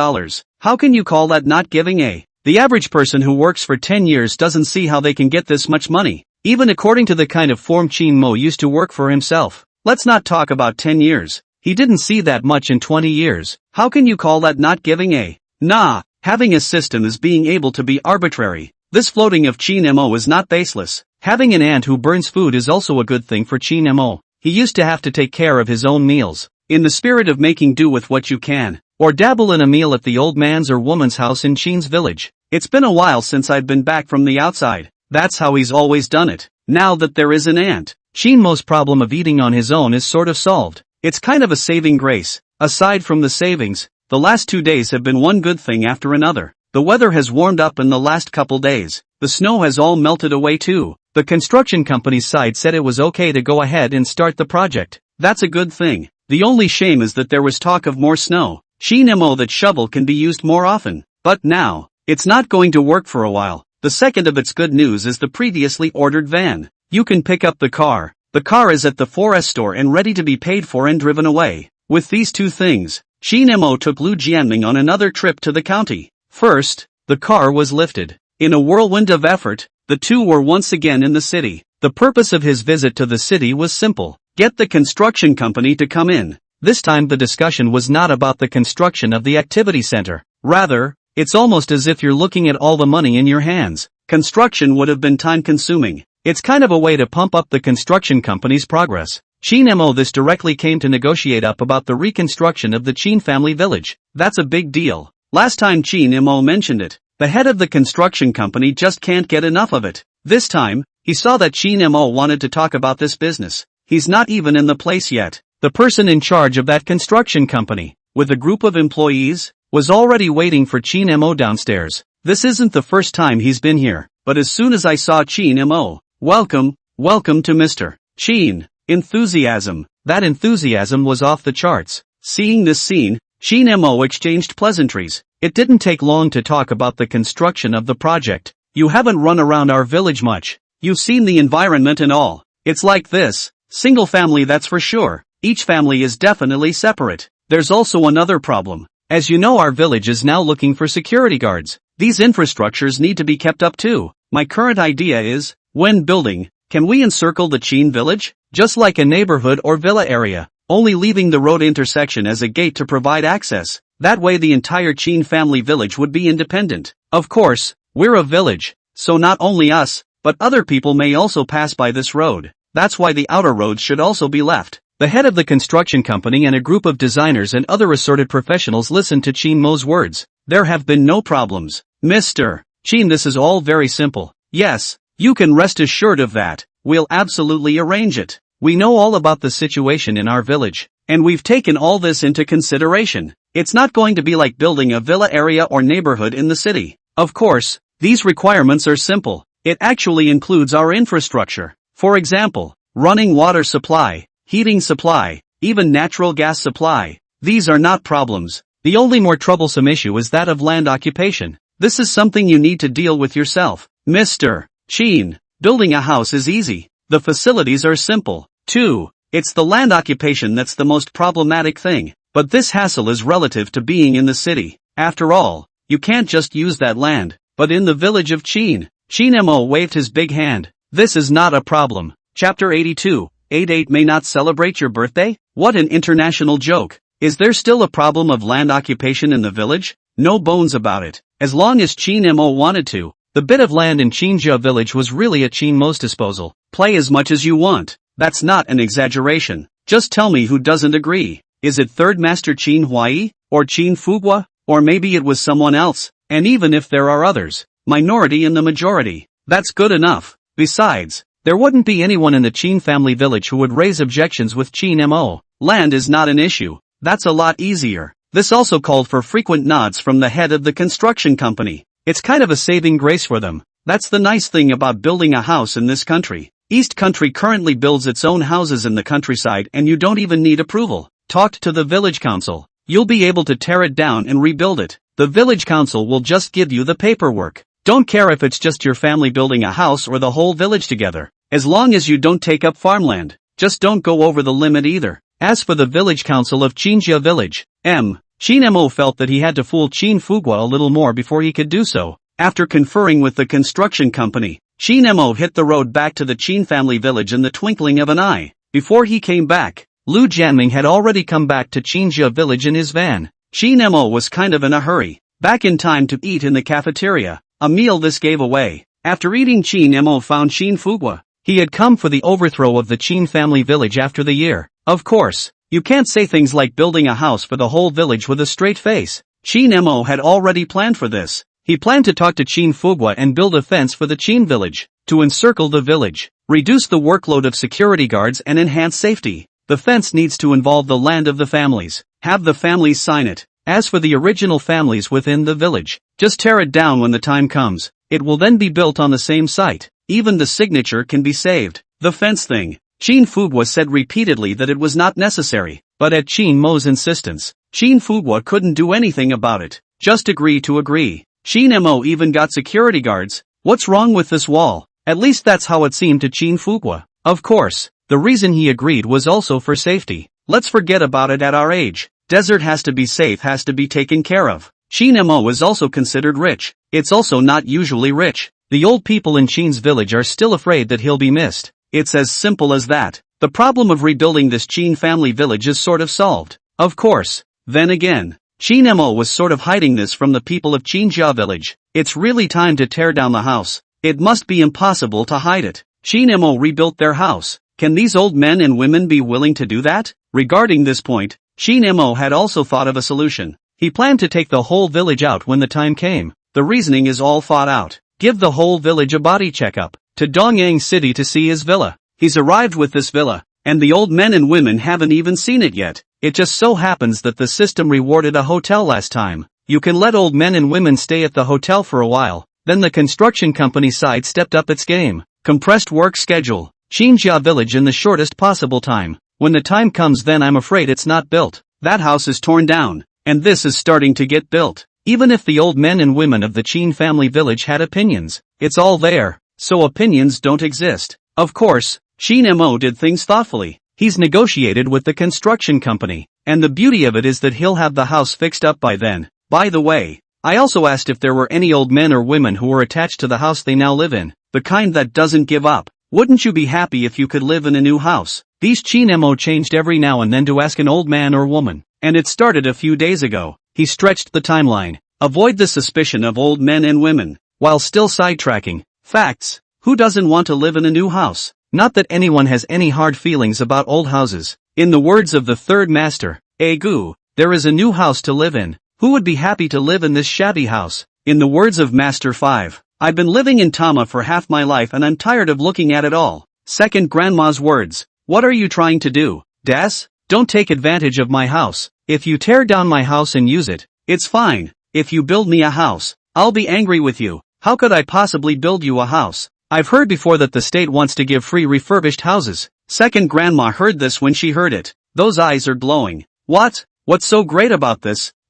How can you call that not giving a? The average person who works for 10 years doesn't see how they can get this much money. Even according to the kind of form Chin Mo used to work for himself. Let's not talk about 10 years. He didn't see that much in 20 years. How can you call that not giving a? Nah, having a system is being able to be arbitrary. This floating of Chin Mo is not baseless. Having an ant who burns food is also a good thing for Chin Mo. He used to have to take care of his own meals. In the spirit of making do with what you can. Or dabble in a meal at the old man's or woman's house in Chin's village. It's been a while since I've been back from the outside. That's how he's always done it. Now that there is an ant, Chin Mo's problem of eating on his own is sort of solved. It's kind of a saving grace. Aside from the savings, the last 2 days have been one good thing after another. The weather has warmed up in the last couple days. The snow has all melted away too. The construction company's side said it was okay to go ahead and start the project. That's a good thing. The only shame is that there was talk of more snow. Chin Mo that shovel can be used more often. But now, it's not going to work for a while. The second of its good news is the previously ordered van. You can pick up the car. The car is at the 4S store and ready to be paid for and driven away. With these 2 things, Chin Mo took Lu Jianming on another trip to the county. First, the car was lifted. In a whirlwind of effort, the 2 were once again in the city. The purpose of his visit to the city was simple. Get the construction company to come in. This time the discussion was not about the construction of the activity center. Rather, it's almost as if you're looking at all the money in your hands. Construction would have been time-consuming. It's kind of a way to pump up the construction company's progress. Chin Mo this directly came to negotiate up about the reconstruction of the Qin family village. That's a big deal. Last time Chin Mo mentioned it, the head of the construction company just can't get enough of it. This time, he saw that Chin Mo wanted to talk about this business. He's not even in the place yet. The person in charge of that construction company, with a group of employees, was already waiting for Chin Mo downstairs. This isn't the first time he's been here, but as soon as I saw Chin Mo, welcome to Mr. Chin. Enthusiasm. That enthusiasm was off the charts. Seeing this scene, Chin Mo exchanged pleasantries. It didn't take long to talk about the construction of the project. You haven't run around our village much. You've seen the environment and all. It's like this. Single family, that's for sure. Each family is definitely separate. There's also another problem. As you know, our village is now looking for security guards. These infrastructures need to be kept up too. My current idea is, when building, can we encircle the Qin village? Just like a neighborhood or villa area, only leaving the road intersection as a gate to provide access. That way the entire Qin family village would be independent. Of course, we're a village, so not only us, but other people may also pass by this road. That's why the outer roads should also be left. The head of the construction company and a group of designers and other assorted professionals listened to Chin Mo's words. There have been no problems. Mr. Chin, this is all very simple. Yes, you can rest assured of that. We'll absolutely arrange it. We know all about the situation in our village, and we've taken all this into consideration. It's not going to be like building a villa area or neighborhood in the city. Of course, these requirements are simple. It actually includes our infrastructure. For example, running water supply, heating supply, even natural gas supply. These are not problems. The only more troublesome issue is that of land occupation. This is something you need to deal with yourself. Mr. Chin, building a house is easy. The facilities are simple. 2. It's the land occupation that's the most problematic thing. But this hassle is relative to being in the city. After all, you can't just use that land. But in the village of Chin, Mo waved his big hand. This is not a problem. Chapter 82. 88 may not celebrate your birthday? What an international joke. Is there still a problem of land occupation in the village? No bones about it. As long as Mo wanted to, the bit of land in Chinjia village was really at Mo's disposal. Play as much as you want. That's not an exaggeration. Just tell me who doesn't agree. Is it Third Master Qin Huai? Or Qin Fugua? Or maybe it was someone else? And even if there are others, minority in the majority, that's good enough. Besides, there wouldn't be anyone in the Qin family village who would raise objections with Mo. Land is not an issue. That's a lot easier. This also called for frequent nods from the head of the construction company. It's kind of a saving grace for them. That's the nice thing about building a house in this country. East Country currently builds its own houses in the countryside and you don't even need approval. Talked to the village council. You'll be able to tear it down and rebuild it. The village council will just give you the paperwork. Don't care if it's just your family building a house or the whole village together. As long as you don't take up farmland. Just don't go over the limit either. As for the village council of Chinjia village, Qin Mo felt that he had to fool Qin Fugua a little more before he could do so. After conferring with the construction company, Qin Mo hit the road back to the Qin family village in the twinkling of an eye. Before he came back, Lu Jianming had already come back to Chinjia village in his van. Qin Mo was kind of in a hurry, back in time to eat in the cafeteria, a meal this gave away. After eating, Qin Mo found Qin Fugua. He had come for the overthrow of the Qin family village after the year. Of course, you can't say things like building a house for the whole village with a straight face. Qin Mo had already planned for this. He planned to talk to Qin Fugua and build a fence for the Qin village, to encircle the village, reduce the workload of security guards and enhance safety. The fence needs to involve the land of the families. Have the families sign it. As for the original families within the village, just tear it down when the time comes. It will then be built on the same site. Even the signature can be saved. The fence thing. Qin Fugua said repeatedly that it was not necessary, but at Qin Mo's insistence, Qin Fugua couldn't do anything about it. Just agree to agree. Qin Mo even got security guards. What's wrong with this wall? At least that's how it seemed to Qin Fugua. Of course, the reason he agreed was also for safety. Let's forget about it at our age. Desert has to be safe, has to be taken care of. Qin Mo is also considered rich. It's also not usually rich. The old people in Qin's village are still afraid that he'll be missed. It's as simple as that. The problem of rebuilding this Qin family village is sort of solved. Of course. Then again, Qin Mo was sort of hiding this from the people of Qinjia village. It's really time to tear down the house. It must be impossible to hide it. Qin Mo rebuilt their house. Can these old men and women be willing to do that? Regarding this point, Qin Mo had also thought of a solution. He planned to take the whole village out when the time came. The reasoning is all thought out. Give the whole village a body checkup. To Dongyang City to see his villa. He's arrived with this villa, and the old men and women haven't even seen it yet. It just so happens that the system rewarded a hotel last time. You can let old men and women stay at the hotel for a while. Then the construction company side stepped up its game. Compressed work schedule. Qinjia village in the shortest possible time. When the time comes, then I'm afraid it's not built. That house is torn down, and this is starting to get built. Even if the old men and women of the Qin family village had opinions, it's all there. So opinions don't exist. Of course, Qin Mo did things thoughtfully. He's negotiated with the construction company, and the beauty of it is that he'll have the house fixed up by then. By the way, I also asked if there were any old men or women who were attached to the house they now live in, the kind that doesn't give up. Wouldn't you be happy if you could live in a new house? These Qin Mo changed every now and then to ask an old man or woman, and it started a few days ago. He stretched the timeline. Avoid the suspicion of old men and women, while still sidetracking. Facts. Who doesn't want to live in a new house? Not that anyone has any hard feelings about old houses. In the words of the third master, Egu, there is a new house to live in. Who would be happy to live in this shabby house? In the words of Master 5, I've been living in Tama for half my life and I'm tired of looking at it all. Second grandma's words. What are you trying to do, Das? Don't take advantage of my house. If you tear down my house and use it, it's fine. If you build me a house, I'll be angry with you. How could I possibly build you a house? I've heard before that the state wants to give free refurbished houses. Second grandma heard this when she heard it. Those eyes are glowing. What? What's so great about this?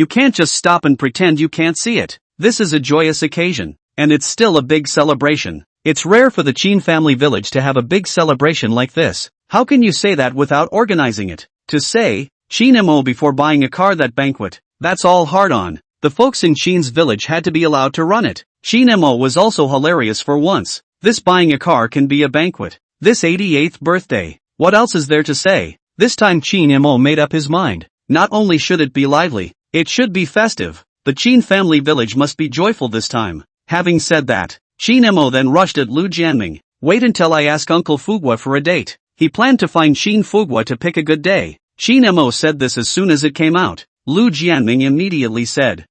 You can't just stop and pretend you can't see it. This is a joyous occasion, and it's still a big celebration. It's rare for the Chin family village to have a big celebration like this. How can you say that without organizing it? To say, Chin mo before buying a car that banquet, that's all hard on. The folks in Chin's village had to be allowed to run it. Chin mo was also hilarious for once. This buying a car can be a banquet. This 88th birthday. What else is there to say? This time Chin mo made up his mind. Not only should it be lively, it should be festive. The Chin family village must be joyful this time. Having said that, Chin mo then rushed at Lu Jianming. Wait until I ask Uncle Fugwa for a date. He planned to find Chin Fugwa to pick a good day. Chin mo said this as soon as it came out. Lu Jianming immediately said,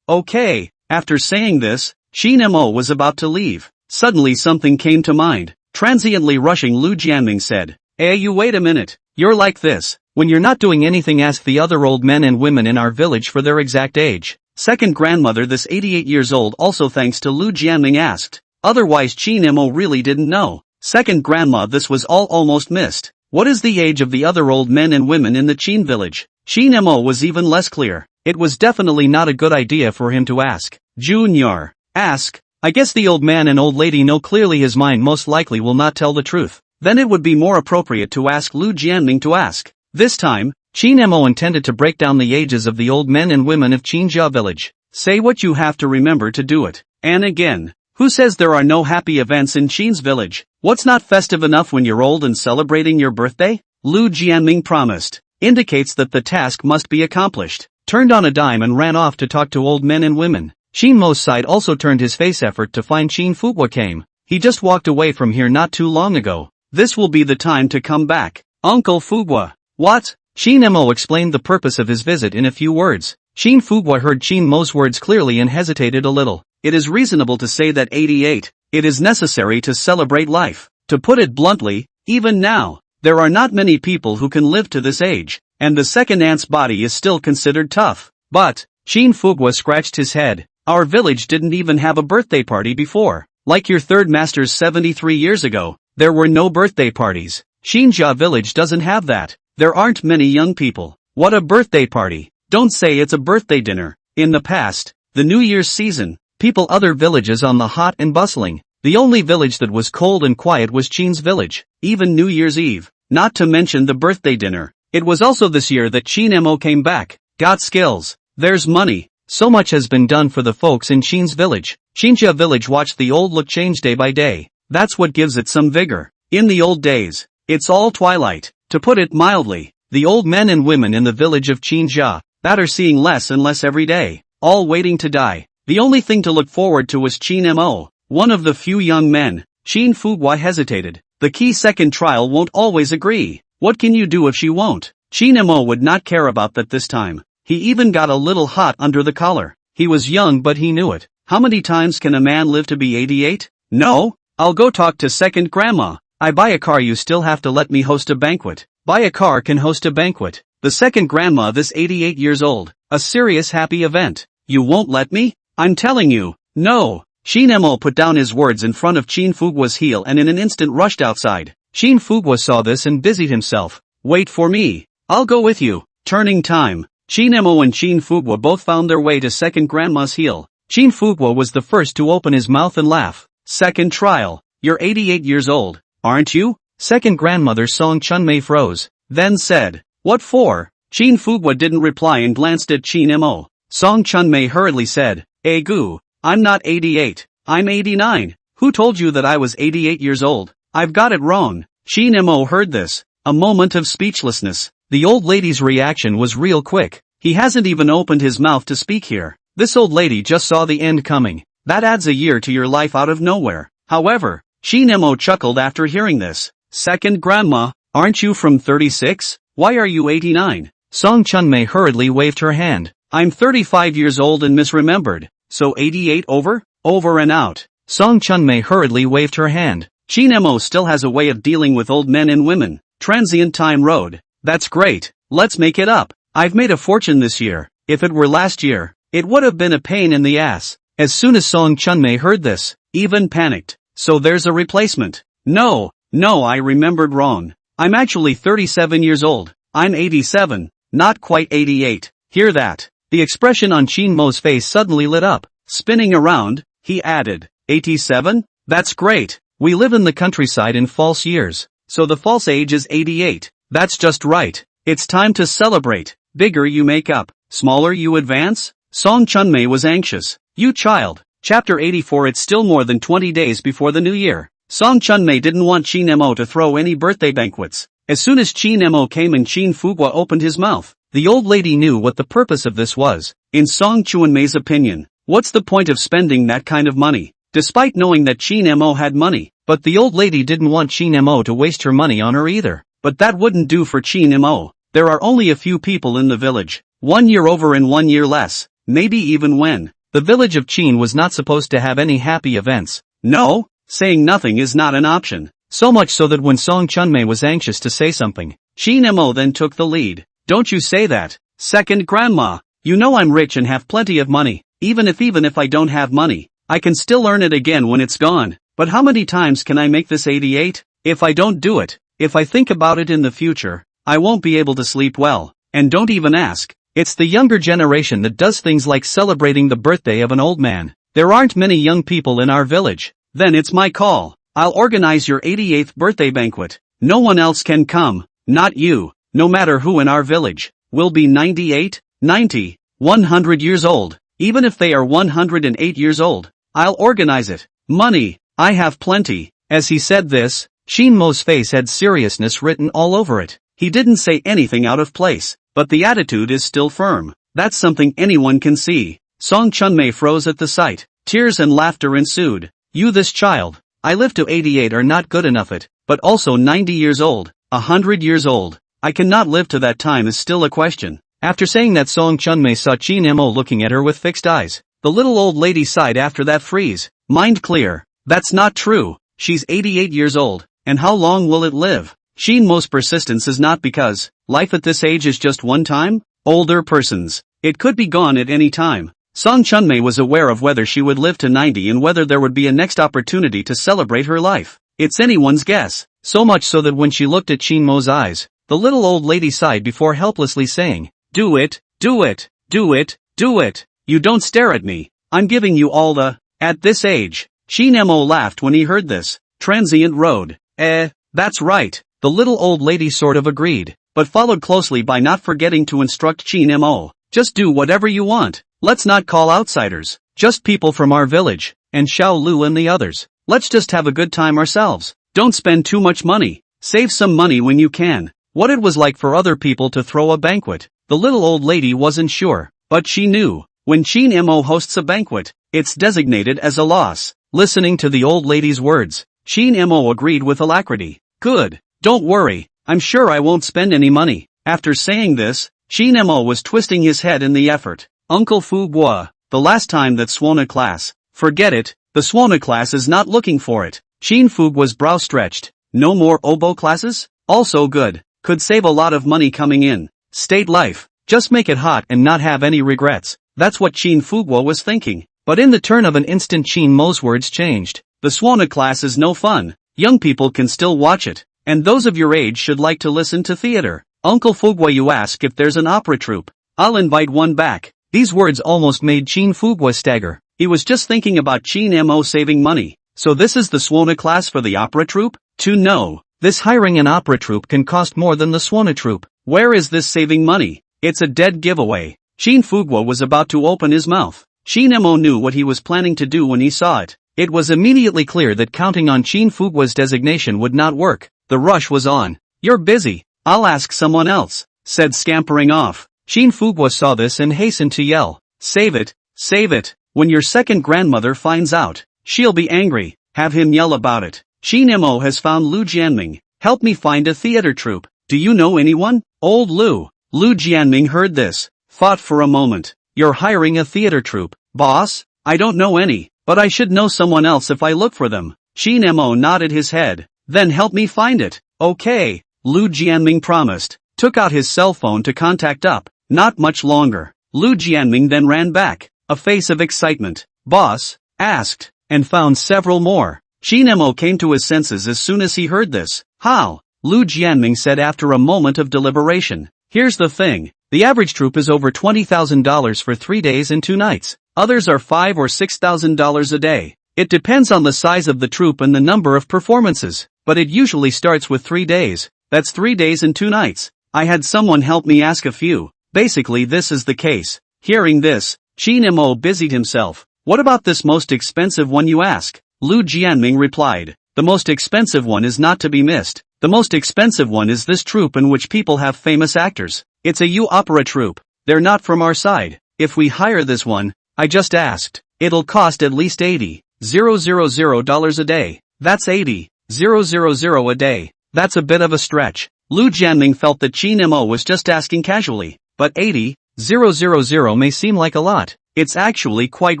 okay. After saying this, Chin mo was about to leave. Suddenly something came to mind. Transiently rushing Lu Jianming said, you wait a minute. You're like this. When you're not doing anything, ask the other old men and women in our village for their exact age. Second grandmother, this 88 years old, also thanks to Lu Jianming, asked. Otherwise Chin mo really didn't know. Second grandma, this was all almost missed. What is the age of the other old men and women in the Chin village? Chin mo was even less clear. It was definitely not a good idea for him to ask. Junior. Ask. I guess the old man and old lady know clearly his mind most likely will not tell the truth. Then it would be more appropriate to ask Lu Jianming to ask. This time, Chin mo intended to break down the ages of the old men and women of Chinjia village. Say what you have to remember to do it. And again, who says there are no happy events in Chin's village? What's not festive enough when you're old and celebrating your birthday? Lu Jianming promised. Indicates that the task must be accomplished. Turned on a dime and ran off to talk to old men and women. Chin mo's side also turned his face effort to find Chin Fugwa came. He just walked away from here not too long ago. This will be the time to come back. Uncle Fugwa. What? Chin mo explained the purpose of his visit in a few words. Chin Fugwa heard Chin mo's words clearly and hesitated a little. It is reasonable to say that 88. It is necessary to celebrate life. To put it bluntly, even now, there are not many people who can live to this age, and the second aunt's body is still considered tough. But, Chin Fugwa scratched his head. Our village didn't even have a birthday party before. Like your third master's 73 years ago, there were no birthday parties. Chinjia village doesn't have that. There aren't many young people. What a birthday party. Don't say it's a birthday dinner. In the past, the New Year's season, people other villages on the hot and bustling. The only village that was cold and quiet was Chin's village. Even New Year's Eve. Not to mention the birthday dinner. It was also this year that Chin mo came back. Got skills. There's money. So much has been done for the folks in Chin's village. Chinjia village watched the old look change day by day. That's what gives it some vigor. In the old days, it's all twilight. To put it mildly, the old men and women in the village of Chinjia, that are seeing less and less every day, all waiting to die. The only thing to look forward to was Chin mo, one of the few young men. Chin Fugwa hesitated. The key second trial won't always agree. What can you do if she won't? Chin mo would not care about that this time. He even got a little hot under the collar. He was young but he knew it. How many times can a man live to be 88? No? I'll go talk to second grandma. I buy a car, you still have to let me host a banquet. Buy a car can host a banquet. The second grandma, this 88 years old. A serious happy event. You won't let me? I'm telling you. No. Chin mo put down his words in front of Chin Fugwa's heel and in an instant rushed outside. Chin Fugwa saw this and busied himself. Wait for me. I'll go with you. Turning time. Chin mo and Chin Fugwa both found their way to second grandma's heel. Chin Fugwa was the first to open his mouth and laugh. Second trial. You're 88 years old, aren't you? Second grandmother Song Chunmei froze, then said, what for? Chin Fugwa didn't reply and glanced at Chin mo. Song Chunmei hurriedly said, Gu, I'm not 88, I'm 89. Who told you that I was 88 years old? I've got it wrong. Chin mo heard this. A moment of speechlessness. The old lady's reaction was real quick. He hasn't even opened his mouth to speak here. This old lady just saw the end coming. That adds a year to your life out of nowhere. However, Chin mo chuckled after hearing this. Second grandma, aren't you from 36? Why are you 89? Song Chunmei hurriedly waved her hand. I'm 35 years old and misremembered. So 88 over? Over and out. Song Chunmei hurriedly waved her hand. Chin mo still has a way of dealing with old men and women. Transient time road. That's great. Let's make it up. I've made a fortune this year. If it were last year, it would have been a pain in the ass. As soon as Song Chunmei heard this, even panicked. So there's a replacement. No, I remembered wrong. I'm actually 37 years old. I'm 87, not quite 88. Hear that? The expression on Chin Mo's face suddenly lit up. Spinning around, he added, 87? That's great. We live in the countryside in false years, so the false age is 88. That's just right. It's time to celebrate. Bigger you make up, smaller you advance? Song Chunmei was anxious. You child. Chapter 84. It's still more than 20 days before the new year. Song Chunmei didn't want Chin Mo to throw any birthday banquets. As soon as Chin Mo came and Chin Fugwa opened his mouth, the old lady knew what the purpose of this was. In Song Chunmei's opinion, what's the point of spending that kind of money? Despite knowing that Chin Mo had money, but the old lady didn't want Chin Mo to waste her money on her either. But that wouldn't do for Chin Mo. There are only a few people in the village. 1 year over and 1 year less, maybe even when. The village of Chin was not supposed to have any happy events. No, saying nothing is not an option. So much so that when Song Chunmei was anxious to say something, Chin Mo then took the lead. Don't you say that. Second grandma, you know I'm rich and have plenty of money. Even if I don't have money, I can still earn it again when it's gone. But how many times can I make this 88? If I don't do it, if I think about it in the future, I won't be able to sleep well. And don't even ask. It's the younger generation that does things like celebrating the birthday of an old man. There aren't many young people in our village. Then it's my call. I'll organize your 88th birthday banquet. No one else can come. Not you. No matter who in our village will be 98, 90, 100 years old. Even if they are 108 years old, I'll organize it. Money, I have plenty. As he said this, Chin Mo's face had seriousness written all over it. He didn't say anything out of place, but the attitude is still firm. That's something anyone can see. Song Chunmei froze at the sight. Tears and laughter ensued. You this child. I live to 88 are not good enough it, but also 90 years old, 100 years old. I cannot live to that time is still a question. After saying that, Song Chunmei saw Chin Mo looking at her with fixed eyes. The little old lady sighed after that freeze. Mind clear. That's not true. She's 88 years old, and how long will it live? Chin Mo's persistence is not because life at this age is just one time. Older persons, it could be gone at any time. Song Chunmei was aware of whether she would live to 90 and whether there would be a next opportunity to celebrate her life. It's anyone's guess, so much so that when she looked at Chin Mo's eyes, the little old lady sighed before helplessly saying, Do it, do it, do it, do it. You don't stare at me. I'm giving you all the, at this age. Chin Mo laughed when he heard this. Transient road. That's right. The little old lady sort of agreed, but followed closely by not forgetting to instruct Chin Mo. Just do whatever you want. Let's not call outsiders. Just people from our village, and Xiao Lu and the others. Let's just have a good time ourselves. Don't spend too much money. Save some money when you can. What it was like for other people to throw a banquet, the little old lady wasn't sure, but she knew. When Chin Mo hosts a banquet, it's designated as a loss. Listening to the old lady's words, Chin Mo agreed with alacrity. Good. Don't worry, I'm sure I won't spend any money. After saying this, Chin Mo was twisting his head in the effort. Uncle Fu Bua, the last time that Swana class. Forget it, the Swana class is not looking for it. Chin Fu Bua's brow stretched. No more oboe classes? Also good. Could save a lot of money coming in. State life. Just make it hot and not have any regrets. That's what Chin Fu Bua was thinking. But in the turn of an instant Chin Mo's words changed. The Swana class is no fun. Young people can still watch it. And those of your age should like to listen to theater. Uncle Fugwa, you ask if there's an opera troupe. I'll invite one back. These words almost made Chin Fugwa stagger. He was just thinking about Chin Mo saving money. So this is the Swana class for the opera troupe? No. This hiring an opera troupe can cost more than the Swana troupe. Where is this saving money? It's a dead giveaway. Chin Fugwa was about to open his mouth. Chin Mo knew what he was planning to do when he saw it. It was immediately clear that counting on Chin Fugwa's designation would not work. The rush was on. You're busy. I'll ask someone else, said scampering off. Chin Fugwa saw this and hastened to yell. Save it, save it. When your second grandmother finds out, she'll be angry. Have him yell about it. Chin Mo has found Lu Jianming. Help me find a theater troupe. Do you know anyone? Old Lu. Lu Jianming heard this, thought for a moment. You're hiring a theater troupe, boss? I don't know any, but I should know someone else if I look for them. Chin Mo nodded his head. Then help me find it. Okay, Lu Jianming promised. Took out his cell phone to contact up. Not much longer. Lu Jianming then ran back, a face of excitement. Boss? Asked, and found several more. Chin Mo came to his senses as soon as he heard this. How? Lu Jianming said after a moment of deliberation. Here's the thing. The average troupe is over $20,000 for 3 days and 2 nights. Others are $5,000 or $6,000 a day. It depends on the size of the troupe and the number of performances, but it usually starts with 3 days. That's 3 days and 2 nights. I had someone help me ask a few. Basically this is the case. Hearing this, Qin Mo busied himself. What about this most expensive one, you ask? Lu Jianming replied. The most expensive one is not to be missed. The most expensive one is this troupe in which people have famous actors. It's a opera troupe. They're not from our side. If we hire this one, I just asked, it'll cost at least $80,000 a day. That's $80,000 a day. That's a bit of a stretch. Lu Jianming felt that Qin Mo was just asking casually, but $80,000 may seem like a lot. It's actually quite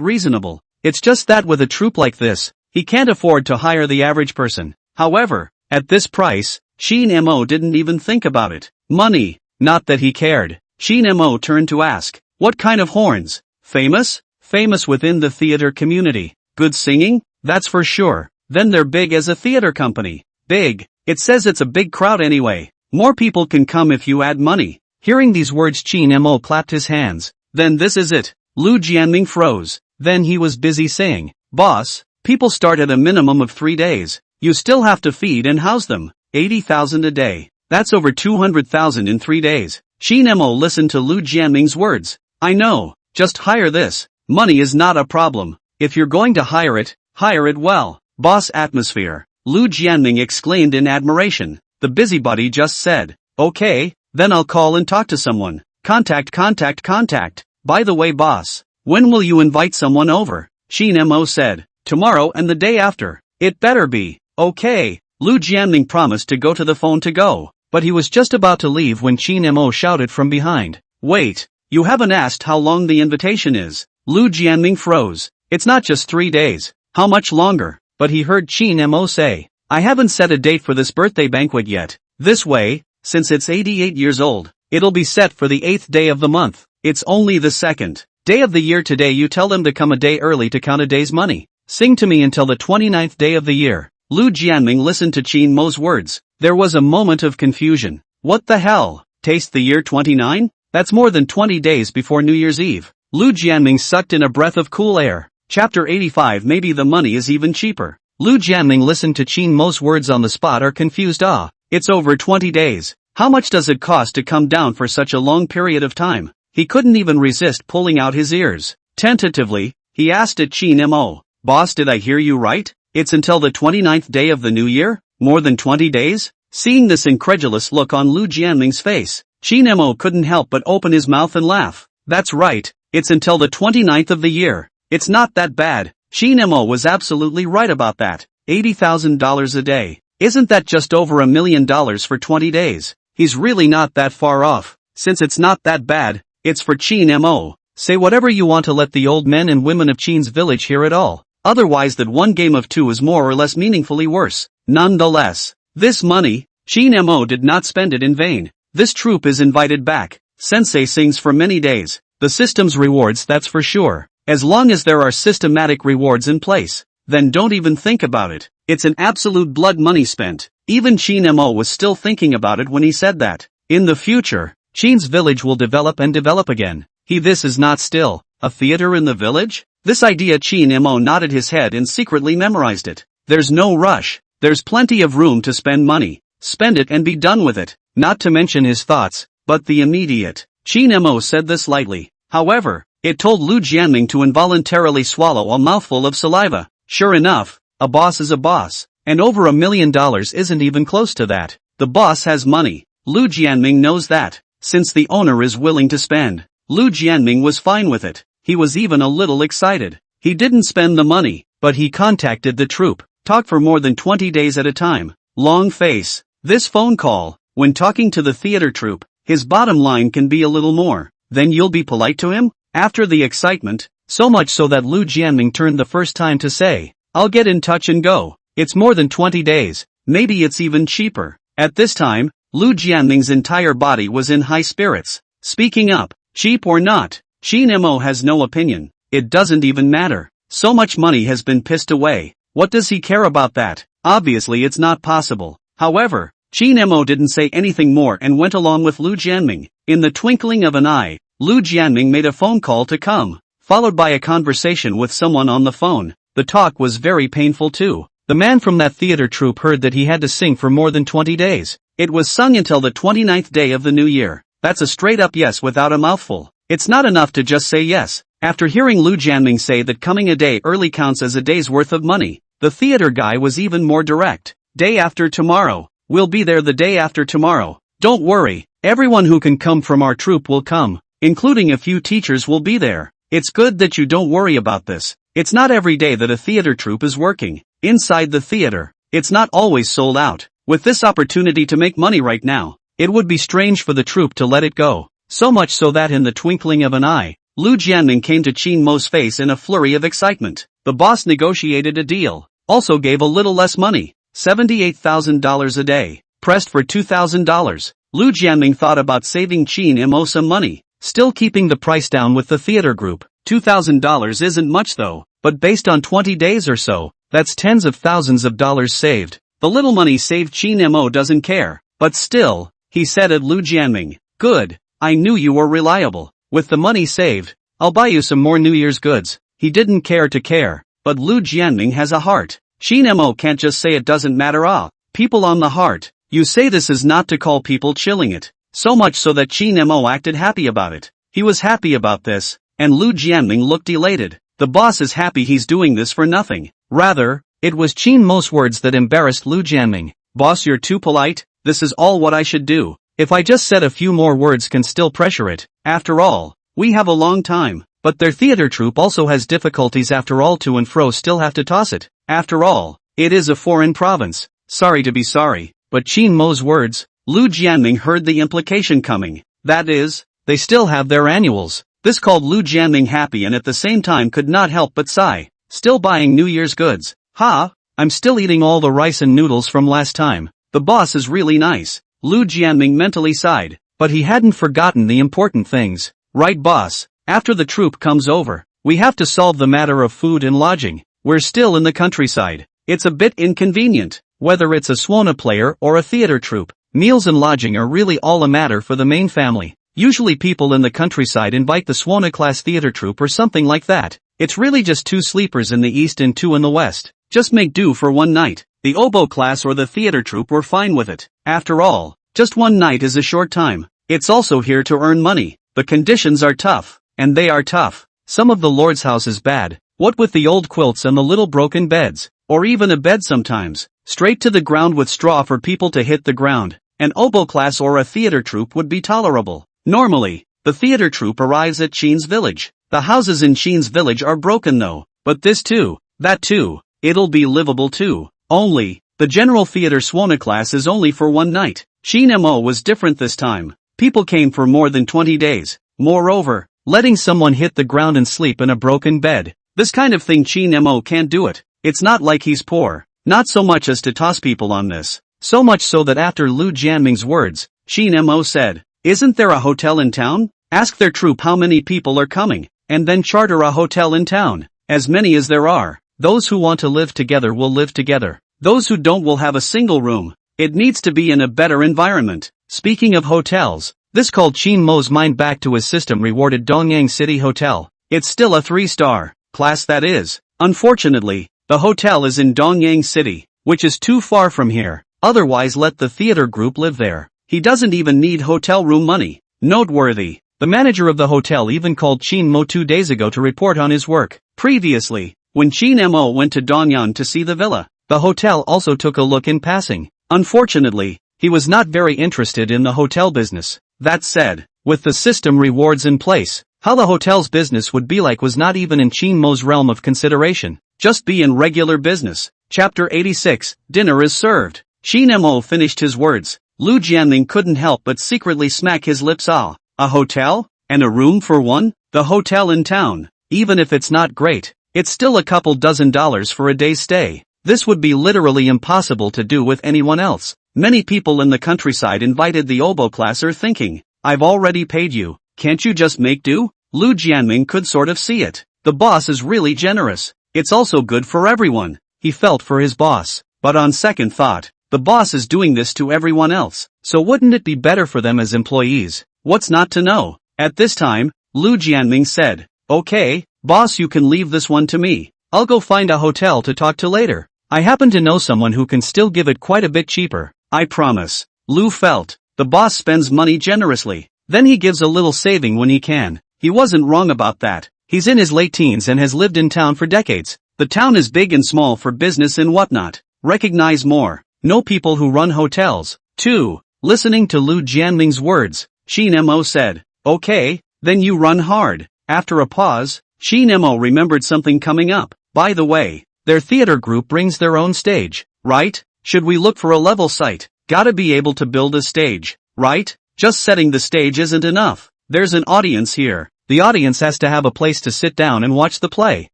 reasonable. It's just that with a troupe like this, he can't afford to hire the average person. However, at this price, Qin Mo didn't even think about it. Money. Not that he cared. Qin Mo turned to ask, what kind of horns? Famous? Famous within the theater community. Good singing? That's for sure. Then they're big as a theater company. Big. It says it's a big crowd anyway. More people can come if you add money. Hearing these words, Qin Mo clapped his hands. Then this is it. Lu Jianming froze. Then he was busy saying, boss, people start at a minimum of 3 days. You still have to feed and house them. 80,000 a day. That's over 200,000 in 3 days. Qin Mo listened to Lu Jianming's words. I know. Just hire this. Money is not a problem. If you're going to hire it well. Boss atmosphere. Lu Jianming exclaimed in admiration. The busybody just said, okay, then I'll call and talk to someone. Contact. By the way, boss, when will you invite someone over? Qin Mo said, tomorrow and the day after. It better be. Okay. Lu Jianming promised to go to the phone to go, but he was just about to leave when Qin Mo shouted from behind. Wait, you haven't asked how long the invitation is. Lu Jianming froze. It's not just 3 days. How much longer? But he heard Qin Mo say, I haven't set a date for this birthday banquet yet. This way, since it's 88 years old, it'll be set for the 8th day of the month. It's only the 2nd day of the year today. You tell them to come a day early to count a day's money. Sing to me until the 29th day of the year. Lu Jianming listened to Qin Mo's words. There was a moment of confusion. What the hell? Taste the year 29? That's more than 20 days before New Year's Eve. Lu Jianming sucked in a breath of cool air. Chapter 85. Maybe the money is even cheaper. Lu Jianming listened to Qin Mo's words on the spot, are confused. It's over 20 days. How much does it cost to come down for such a long period of time? He couldn't even resist pulling out his ears. Tentatively, he asked at Qin Mo, boss, did I hear you right? It's until the 29th day of the new year? More than 20 days? Seeing this incredulous look on Lu Jianming's face, Qin Mo couldn't help but open his mouth and laugh. That's right, it's until the 29th of the year. It's not that bad. Qin Mo was absolutely right about that. $80,000 a day. Isn't that just over $1 million for 20 days? He's really not that far off. Since it's not that bad, it's for Qin Mo. Say whatever you want to let the old men and women of Qin's village hear it all. Otherwise that one game of two is more or less meaningfully worse. Nonetheless, this money, Qin Mo did not spend it in vain. This troupe is invited back. Sensei sings for many days. The system's rewards, that's for sure. As long as there are systematic rewards in place, then don't even think about it. It's an absolute blood money spent. Even Qin Mo was still thinking about it when he said that. In the future, Qin's village will develop and develop again. This is not still a theater in the village? This idea, Qin Mo nodded his head and secretly memorized it. There's no rush. There's plenty of room to spend money. Spend it and be done with it. Not to mention his thoughts, but the immediate. Qin Mo said this lightly. However, it told Lu Jianming to involuntarily swallow a mouthful of saliva. Sure enough, a boss is a boss, and over $1 million isn't even close to that. The boss has money. Lu Jianming knows that. Since the owner is willing to spend, Lu Jianming was fine with it. He was even a little excited. He didn't spend the money, but he contacted the troupe. Talk for more than 20 days at a time. Long face. This phone call, when talking to the theater troupe, his bottom line can be a little more. Then you'll be polite to him? After the excitement, so much so that Lu Jianming turned the first time to say, I'll get in touch and go. It's more than 20 days. Maybe it's even cheaper. At this time, Lu Jianming's entire body was in high spirits. Speaking up, cheap or not, Qin Mo has no opinion. It doesn't even matter. So much money has been pissed away. What does he care about that? Obviously it's not possible. However, Qin Mo didn't say anything more and went along with Lu Jianming. In the twinkling of an eye, Lu Jianming made a phone call to come, followed by a conversation with someone on the phone. The talk was very painful too. The man from that theater troupe heard that he had to sing for more than 20 days. It was sung until the 29th day of the new year. That's a straight up yes without a mouthful. It's not enough to just say yes. After hearing Lu Jianming say that coming a day early counts as a day's worth of money, the theater guy was even more direct. Day after tomorrow. We'll be there the day after tomorrow. Don't worry, everyone who can come from our troupe will come, including a few teachers will be there. It's good that you don't worry about this. It's not every day that a theater troupe is working. Inside the theater, it's not always sold out. With this opportunity to make money right now, it would be strange for the troupe to let it go. So much so that in the twinkling of an eye, Lu Jianming came to Qin Mo's face in a flurry of excitement. The boss negotiated a deal, also gave a little less money, $78,000 a day, pressed for $2,000. Lu Jianming thought about saving Qin Mo some money, still keeping the price down with the theater group. $2,000 isn't much though, but based on 20 days or so, that's tens of thousands of dollars saved. The little money saved Qin Mo doesn't care, but still, he said at Lu Jianming, good, I knew you were reliable. With the money saved, I'll buy you some more New Year's goods. He didn't care to care, but Lu Jianming has a heart. Qin Mo can't just say it doesn't matter people on the heart. You say this is not to call people chilling it. So much so that Qin Mo acted happy about it. He was happy about this, and Lu Jianming looked elated. The boss is happy he's doing this for nothing. Rather, it was Qin Mo's words that embarrassed Lu Jianming. Boss, you're too polite, this is all what I should do. If I just said a few more words can still pressure it. After all, we have a long time. But their theater troupe also has difficulties after all, to and fro still have to toss it. After all, it is a foreign province. Sorry to be sorry, but Qin Mo's words, Lu Jianming heard the implication coming. That is, they still have their annuals. This called Lu Jianming happy and at the same time could not help but sigh. Still buying New Year's goods. I'm still eating all the rice and noodles from last time. The boss is really nice. Lu Jianming mentally sighed, but he hadn't forgotten the important things. Right, boss? After the troupe comes over, we have to solve the matter of food and lodging. We're still in the countryside. It's a bit inconvenient. Whether it's a Swana player or a theater troupe, meals and lodging are really all a matter for the main family. Usually people in the countryside invite the Swana class theater troupe or something like that. It's really just 2 sleepers in the east and 2 in the west. Just make do for one night. The oboe class or the theater troupe were fine with it. After all, just one night is a short time. It's also here to earn money. The conditions are tough. And they are tough. Some of the lord's house is bad. What with the old quilts and the little broken beds, or even a bed sometimes, straight to the ground with straw for people to hit the ground. An oboe class or a theater troupe would be tolerable. Normally, the theater troupe arrives at Qin's village. The houses in Qin's village are broken though, but this too, that too, it'll be livable too. Only, the general theater Swana class is only for one night. Qin Mo was different this time. People came for more than 20 days. Moreover, letting someone hit the ground and sleep in a broken bed, this kind of thing Qin Mo can't do it. It's not like he's poor, not so much as to toss people on this. So much so that after Lu Jianming's words, Qin Mo said, isn't there a hotel in town? Ask their troupe how many people are coming, and then charter a hotel in town. As many as there are. Those who want to live together will live together. Those who don't will have a single room. It needs to be in a better environment. Speaking of hotels, this called Qin Mo's mind back to his system rewarded Dongyang City Hotel. It's still a 3-star class, that is. Unfortunately, the hotel is in Dongyang City, which is too far from here. Otherwise let the theater group live there. He doesn't even need hotel room money. Noteworthy, the manager of the hotel even called Qin Mo 2 days ago to report on his work. Previously, when Qin Mo went to Dongyan to see the villa, the hotel also took a look in passing. Unfortunately, he was not very interested in the hotel business. That said, with the system rewards in place, how the hotel's business would be like was not even in Qin Mo's realm of consideration. Just be in regular business. Chapter 86, Dinner is served. Qin Mo finished his words. Lu Jianming couldn't help but secretly smack his lips. A hotel? And a room for one? The hotel in town. Even if it's not great, it's still a couple dozen dollars for a day's stay. This would be literally impossible to do with anyone else. Many people in the countryside invited the oboe class are thinking, I've already paid you, can't you just make do? Lu Jianming could sort of see it. The boss is really generous. It's also good for everyone. He felt for his boss. But on second thought, the boss is doing this to everyone else. So wouldn't it be better for them as employees? What's not to know? At this time, Lu Jianming said, "Okay, boss, you can leave this one to me. I'll go find a hotel to talk to later. I happen to know someone who can still give it quite a bit cheaper. I promise." Lu felt. The boss spends money generously. Then he gives a little saving when he can. He wasn't wrong about that. He's in his late teens and has lived in town for decades. The town is big and small for business and whatnot. Recognize more. Know people who run hotels. 2. Listening to Lu Jianming's words, Shin Mo said, "Okay, then you run hard." After a pause, Shin Mo remembered something coming up. By the way, their theater group brings their own stage, right? Should we look for a level site? Gotta be able to build a stage, right? Just setting the stage isn't enough. There's an audience here. The audience has to have a place to sit down and watch the play.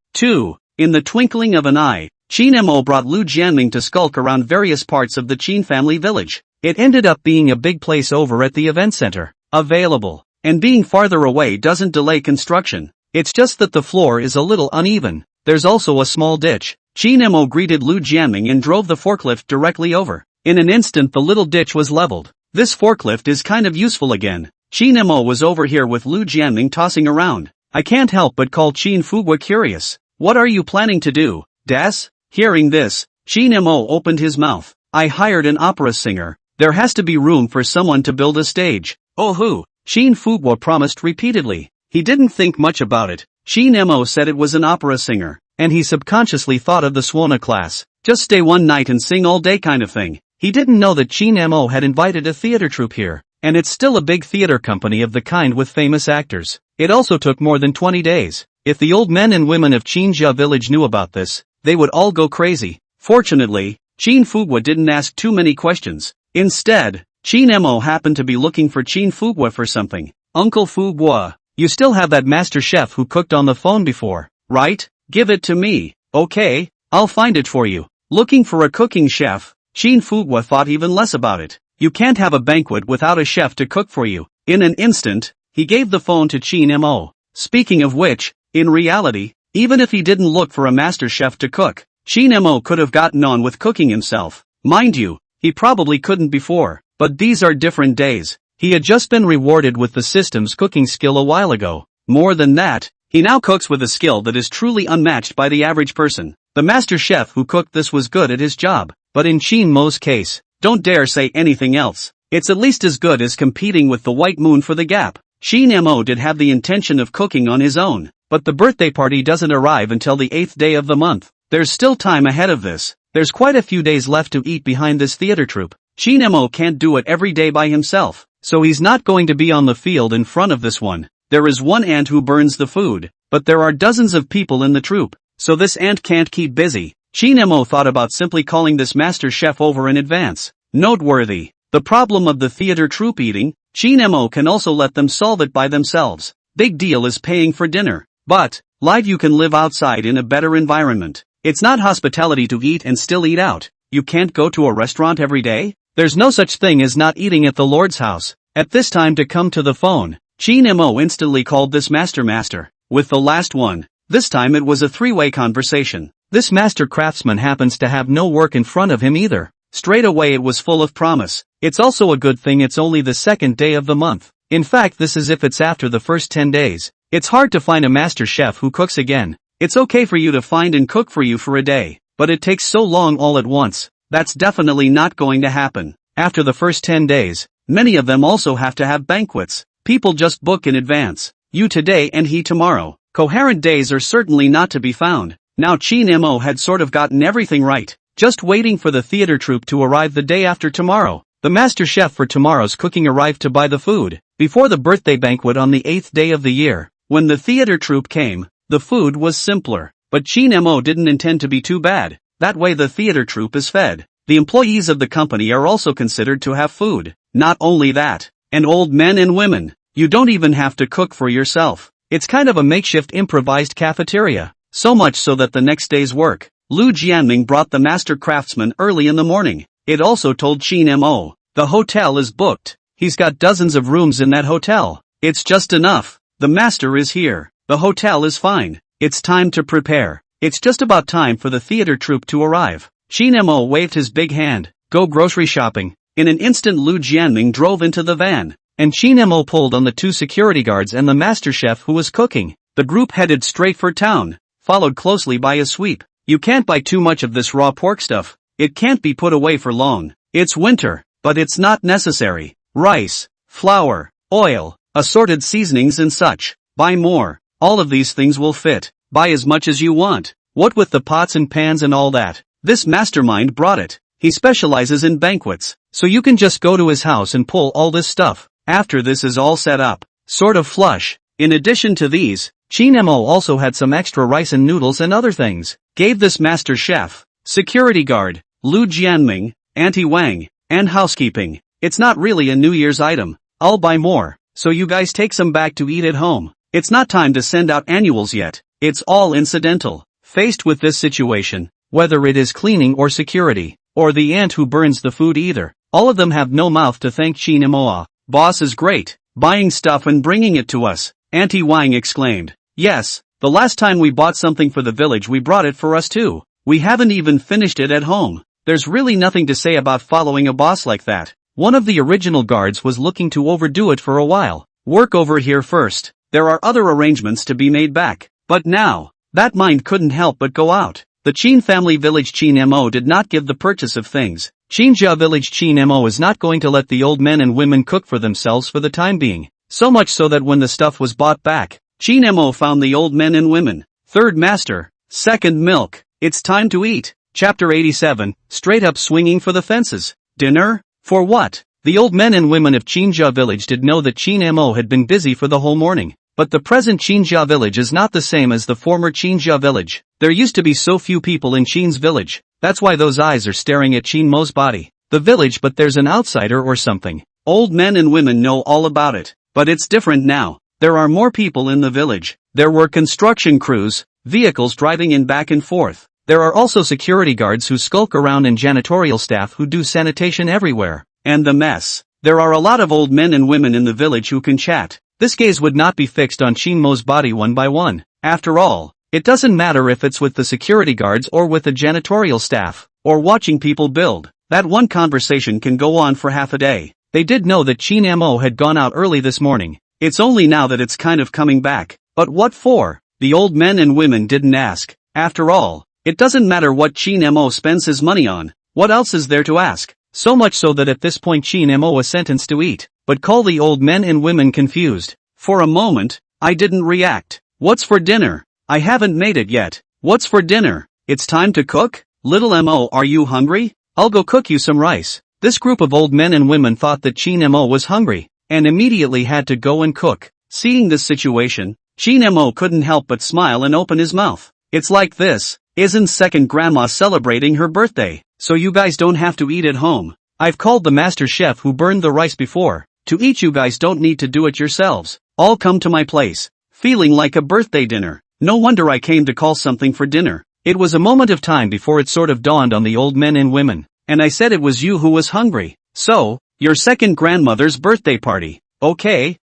2. In the twinkling of an eye, Shin Mo brought Lu Jianming to skulk around various parts of the Qin family village. It ended up being a big place over at the event center. Available. And being farther away doesn't delay construction. It's just that the floor is a little uneven. There's also a small ditch. Shin Mo greeted Lu Jianming and drove the forklift directly over. In an instant the little ditch was leveled. This forklift is kind of useful again. Shin Mo was over here with Lu Jianming tossing around. I can't help but call Qin Fugua curious. "What are you planning to do, Das?" Hearing this, Shin Mo opened his mouth. "I hired an opera singer. There has to be room for someone to build a stage." "Oh who?" Qin Fugua promised repeatedly. He didn't think much about it. Shin Mo said it was an opera singer, and he subconsciously thought of the Swana class. Just stay one night and sing all day kind of thing. He didn't know that Shin Mo had invited a theater troupe here, and it's still a big theater company of the kind with famous actors. It also took more than 20 days. If the old men and women of Qinjia village knew about this, they would all go crazy. Fortunately, Qin Fugua didn't ask too many questions. Instead, Shin Mo happened to be looking for Qin Fugua for something. "Uncle Fugua, you still have that master chef who cooked on the phone before, right? Give it to me." "Okay, I'll find it for you." Looking for a cooking chef, Qin Fugua thought even less about it. You can't have a banquet without a chef to cook for you. In an instant, he gave the phone to Shin Mo. Speaking of which, in reality, even if he didn't look for a master chef to cook, Shin Mo could have gotten on with cooking himself. Mind you, he probably couldn't before, but these are different days. He had just been rewarded with the system's cooking skill a while ago. More than that, he now cooks with a skill that is truly unmatched by the average person. The master chef who cooked this was good at his job, but in Shin Mo's case, don't dare say anything else. It's at least as good as competing with the White Moon for the Gap. Shin Mo did have the intention of cooking on his own, but the birthday party doesn't arrive until the 8th day of the month. There's still time ahead of this. There's quite a few days left to eat behind this theater troupe. Shin Mo can't do it every day by himself, so he's not going to be on the field in front of this one. There is one ant who burns the food, but there are dozens of people in the troupe, so this ant can't keep busy. Shin Mo thought about simply calling this master chef over in advance. Noteworthy. The problem of the theater troupe eating, Shin Mo can also let them solve it by themselves. Big deal is paying for dinner. But, live you can live outside in a better environment. It's not hospitality to eat and still eat out. You can't go to a restaurant every day? There's no such thing as not eating at the Lord's house. At this time to come to the phone, Shin Mo instantly called this master. With the last one, this time it was a three-way conversation. This master craftsman happens to have no work in front of him either. Straight away it was full of promise. It's also a good thing it's only the 2nd day of the month. In fact, this is if it's after the first 10 days. It's hard to find a master chef who cooks again. It's okay for you to find and cook for you for a day, but it takes so long all at once. That's definitely not going to happen. After the first 10 days, many of them also have to have banquets. People just book in advance. You today and he tomorrow. Coherent days are certainly not to be found. Now Shin Mo had sort of gotten everything right, just waiting for the theater troupe to arrive the day after tomorrow. The master chef for tomorrow's cooking arrived to buy the food, before the birthday banquet on the 8th day of the year. When the theater troupe came, the food was simpler, but Shin Mo didn't intend to be too bad. That way the theater troupe is fed. The employees of the company are also considered to have food. Not only that, and old men and women, you don't even have to cook for yourself. It's kind of a makeshift improvised cafeteria. So much so that the next day's work, Lu Jianming brought the master craftsman early in the morning. It also told Shin Mo, the hotel is booked. He's got dozens of rooms in that hotel. It's just enough. The master is here. The hotel is fine. It's time to prepare. It's just about time for the theater troupe to arrive. Shin Mo waved his big hand. Go grocery shopping. In an instant Lu Jianming drove into the van. and Chinemo pulled on the two security guards and the master chef who was cooking. The group headed straight for town, followed closely by a sweep. You can't buy too much of this raw pork stuff. It can't be put away for long. It's winter, but it's not necessary. Rice, flour, oil, assorted seasonings and such. Buy more. All of these things will fit. Buy as much as you want. What with the pots and pans and all that? This mastermind brought it. He specializes in banquets, so you can just go to his house and pull all this stuff. After this is all set up, sort of flush. In addition to these, Chinemo also had some extra rice and noodles and other things. Gave this master chef, security guard, Lu Jianming, Auntie Wang, and housekeeping. It's not really a New Year's item. I'll buy more, so you guys take some back to eat at home. It's not time to send out annuals yet. It's all incidental. Faced with this situation, whether it is cleaning or security, or the aunt who burns the food either, all of them have no mouth to thank Chinemo. Boss is great, buying stuff and bringing it to us, Auntie Wang exclaimed. Yes, the last time we bought something for the village we brought it for us too. We haven't even finished it at home. There's really nothing to say about following a boss like that. One of the original guards was looking to overdo it for a while. Work over here first. There are other arrangements to be made back. But now, that mind couldn't help but go out. The Qin family village Chinemo did not give the purchase of things. Qinjia village Chinemo is not going to let the old men and women cook for themselves for the time being. So much so that when the stuff was bought back, Chinemo found the old men and women. Third master, second milk. It's time to eat. Chapter 87, straight up swinging for the fences. Dinner? For what? The old men and women of Qinjia village did know that Chinemo had been busy for the whole morning. But the present Qinjia village is not the same as the former Qinjia village. There used to be so few people in Qin's village. That's why those eyes are staring at Qinmo's body. The village, but there's an outsider or something. Old men and women know all about it. But it's different now. There are more people in the village. There were construction crews, vehicles driving in back and forth. There are also security guards who skulk around and janitorial staff who do sanitation everywhere. And the mess. There are a lot of old men and women in the village who can chat. This gaze would not be fixed on Qinmo's body one by one. After all, it doesn't matter if it's with the security guards or with the janitorial staff, or watching people build. That one conversation can go on for half a day. They did know that Chinemo had gone out early this morning. It's only now that it's kind of coming back. But what for? The old men and women didn't ask. After all, it doesn't matter what Chinemo spends his money on. What else is there to ask? So much so that at this point Chinemo was sentenced to eat. But call the old men and women confused. For a moment, I didn't react. What's for dinner? I haven't made it yet. What's for dinner? It's time to cook? Little Mo, are you hungry? I'll go cook you some rice. This group of old men and women thought that Chinemo was hungry, and immediately had to go and cook. Seeing this situation, Chinemo couldn't help but smile and open his mouth. It's like this. Isn't second grandma celebrating her birthday? So you guys don't have to eat at home. I've called the master chef who burned the rice before. To eat, you guys don't need to do it yourselves. All come to my place. Feeling like a birthday dinner. No wonder I came to call something for dinner. It was a moment of time before it sort of dawned on the old men and women. And I said it was you who was hungry. So, your second grandmother's birthday party. Okay,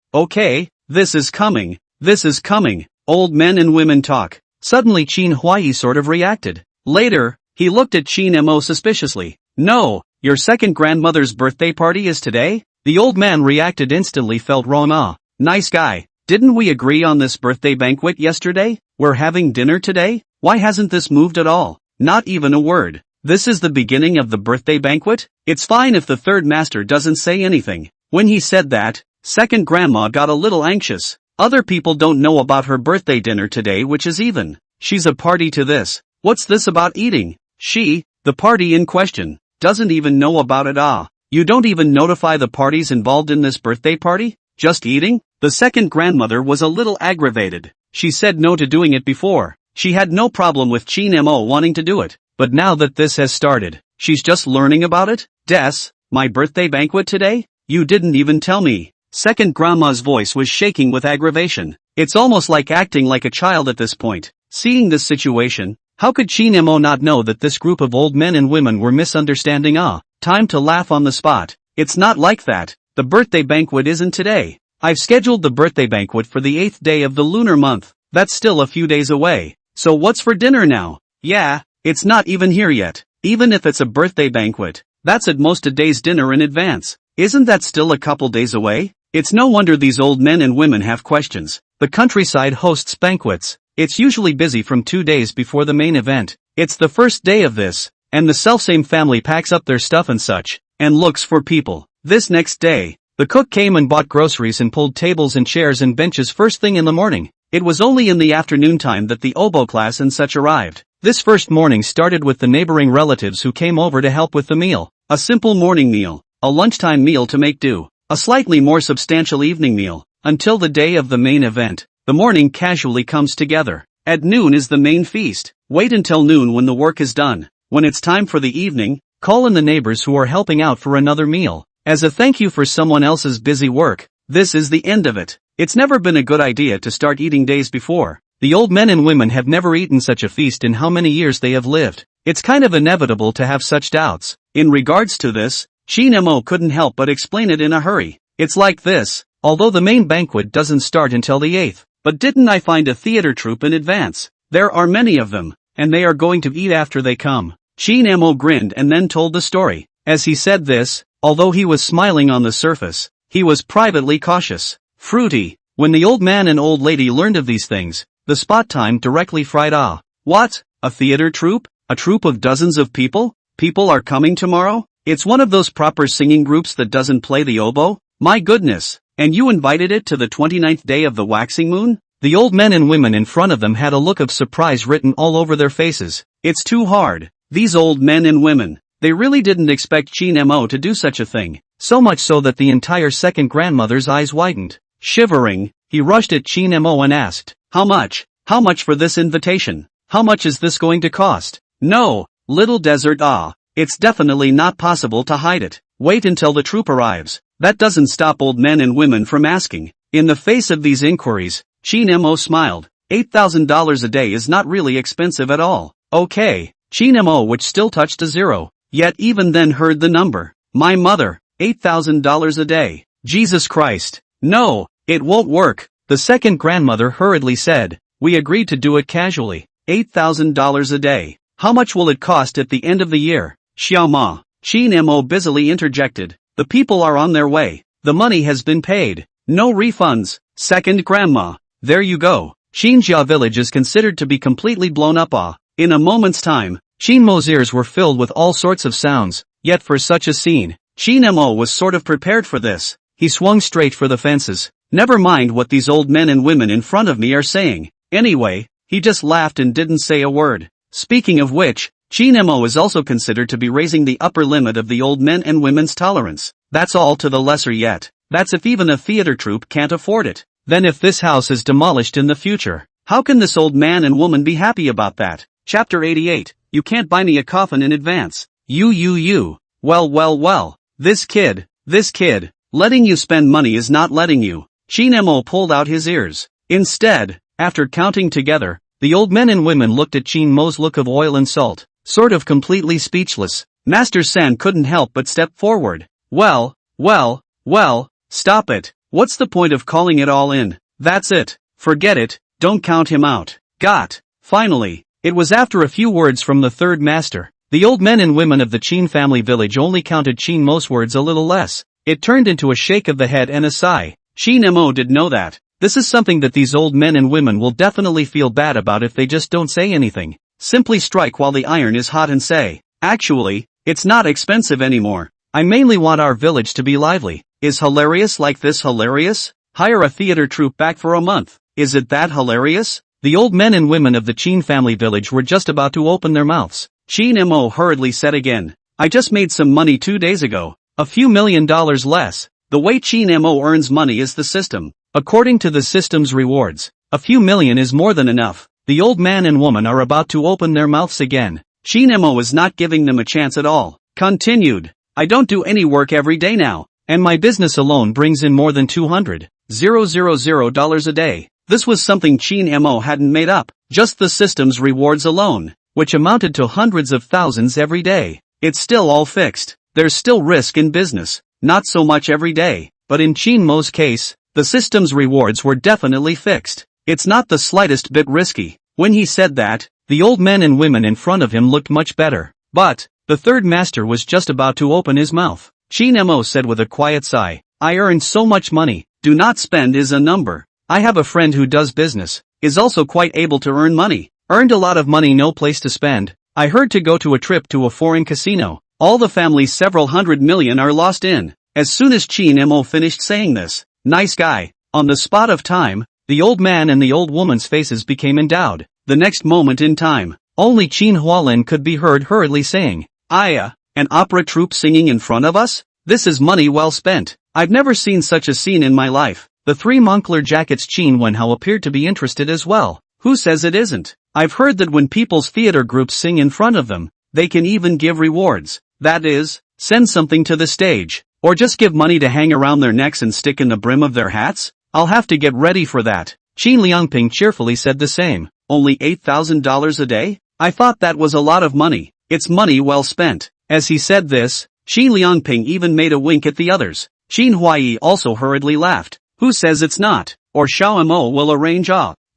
this is coming. Old men and women talk. Suddenly Qin Huai sort of reacted. Later, he looked at Chinemo suspiciously. No, your second grandmother's birthday party is today? The old man reacted instantly, felt wrong. Nice guy. Didn't we agree on this birthday banquet yesterday? We're having dinner today? Why hasn't this moved at all? Not even a word. This is the beginning of the birthday banquet? It's fine if the third master doesn't say anything. When he said that, second grandma got a little anxious. Other people don't know about her birthday dinner today, which is even. She's a party to this. What's this about eating? She, the party in question, doesn't even know about it. You don't even notify the parties involved in this birthday party? Just eating? The second grandmother was a little aggravated. She said no to doing it before. She had no problem with Chinemo wanting to do it. But now that this has started, she's just learning about it? My birthday banquet today? You didn't even tell me. Second grandma's voice was shaking with aggravation. It's almost like acting like a child at this point. Seeing this situation, how could Chinemo not know that this group of old men and women were misunderstanding? Time to laugh on the spot. It's not like that. The birthday banquet isn't today. I've scheduled the birthday banquet for the 8th day of the lunar month. That's still a few days away. So what's for dinner now? Yeah, it's not even here yet. Even if it's a birthday banquet, that's at most a day's dinner in advance. Isn't that still a couple days away? It's no wonder these old men and women have questions. The countryside hosts banquets. It's usually busy from 2 days before the main event. It's the first day of this, and the selfsame family packs up their stuff and such, and looks for people. This next day, the cook came and bought groceries and pulled tables and chairs and benches first thing in the morning. It was only in the afternoon time that the oboe class and such arrived. This first morning started with the neighboring relatives who came over to help with the meal. A simple morning meal, a lunchtime meal to make do, a slightly more substantial evening meal, until the day of the main event. The morning casually comes together. At noon is the main feast. Wait until noon when the work is done. When it's time for the evening, call in the neighbors who are helping out for another meal. As a thank you for someone else's busy work, this is the end of it. It's never been a good idea to start eating days before. The old men and women have never eaten such a feast in how many years they have lived. It's kind of inevitable to have such doubts. In regards to this, Shin Mo couldn't help but explain it in a hurry. It's like this, although the main banquet doesn't start until the 8th, but didn't I find a theater troupe in advance? There are many of them, and they are going to eat after they come. Shin Mo grinned and then told the story. As he said this, although he was smiling on the surface, he was privately cautious. Fruity. When the old man and old lady learned of these things, the spot time directly fried. Ah, what? A theater troupe? A troupe of dozens of people? People are coming tomorrow? It's one of those proper singing groups that doesn't play the oboe? My goodness. And you invited it to the 29th day of the waxing moon? The old men and women in front of them had a look of surprise written all over their faces. It's too hard. These old men and women, they really didn't expect Shin Mo to do such a thing. So much so that the entire second grandmother's eyes widened. Shivering, he rushed at Shin Mo and asked, How much? How much for this invitation? How much is this going to cost? No, little desert it's definitely not possible to hide it. Wait until the troupe arrives. That doesn't stop old men and women from asking. In the face of these inquiries, Shin Mo smiled. $8,000 a day is not really expensive at all. Okay, Shin Mo, which still touched a zero, yet even then heard the number. My mother, $8,000 a day. Jesus Christ. No, it won't work. The second grandmother hurriedly said. We agreed to do it casually. $8,000 a day. How much will it cost at the end of the year? Xiao Ma. Shin Mo busily interjected. The people are on their way. The money has been paid. No refunds. Second grandma. There you go. Xinjia village is considered to be completely blown up. In a moment's time, Shin Mo's ears were filled with all sorts of sounds, yet for such a scene, Shin Mo was sort of prepared for this. He swung straight for the fences. Never mind what these old men and women in front of me are saying. Anyway, he just laughed and didn't say a word. Speaking of which, Shin Mo is also considered to be raising the upper limit of the old men and women's tolerance. That's all to the lesser yet. That's if even a theater troupe can't afford it. Then if this house is demolished in the future, how can this old man and woman be happy about that? Chapter 88. You can't buy me a coffin in advance. You. Well. This kid, letting you spend money is not letting you. Shin Mo pulled out his ears. Instead, after counting together, the old men and women looked at Shin Mo's look of oil and salt, sort of completely speechless. Master San couldn't help but step forward. Well, stop it. What's the point of calling it all in? That's it. Forget it, don't count him out. Got. Finally, it was after a few words from the third master. The old men and women of the Chin family village only counted Shin Mo's words a little less. It turned into a shake of the head and a sigh. Shin Mo did know that. This is something that these old men and women will definitely feel bad about if they just don't say anything. Simply strike while the iron is hot and say, actually, it's not expensive anymore. I mainly want our village to be lively. Is hilarious like this hilarious? Hire a theater troupe back for a month. Is it that hilarious? The old men and women of the Chin family village were just about to open their mouths. Shin Mo hurriedly said again. I just made some money 2 days ago. A few $1 million less. The way Shin Mo earns money is the system. According to the system's rewards, a few million is more than enough. The old man and woman are about to open their mouths again. Shin Mo is not giving them a chance at all. Continued. I don't do any work every day now, and my business alone brings in more than $200,000 a day. This was something Shin Mo hadn't made up, just the system's rewards alone, which amounted to hundreds of thousands every day. It's still all fixed. There's still risk in business, not so much every day, but in Shin Mo's case, the system's rewards were definitely fixed. It's not the slightest bit risky. When he said that, the old men and women in front of him looked much better. But the third master was just about to open his mouth. Shin Mo said with a quiet sigh, I earn so much money. Do not spend is a number. I have a friend who does business, is also quite able to earn money. Earned a lot of money, no place to spend. I heard to go to a trip to a foreign casino. All the family, several hundred million, are lost in. As soon as Chin Mo finished saying this, nice guy, on the spot of time, the old man and the old woman's faces became endowed. The next moment in time, only Chin Hualin could be heard hurriedly saying, Aya, an opera troupe singing in front of us? This is money well spent. I've never seen such a scene in my life. The three Moncler jackets. Chin Wenhao appeared to be interested as well. Who says it isn't? I've heard that when people's theater groups sing in front of them, they can even give rewards. That is, send something to the stage, or just give money to hang around their necks and stick in the brim of their hats? I'll have to get ready for that. Qin Liangping cheerfully said the same. Only $8,000 a day? I thought that was a lot of money. It's money well spent. As he said this, Qin Liangping even made a wink at the others. Qin Huai also hurriedly laughed. Who says it's not? Or Xiao Mo will arrange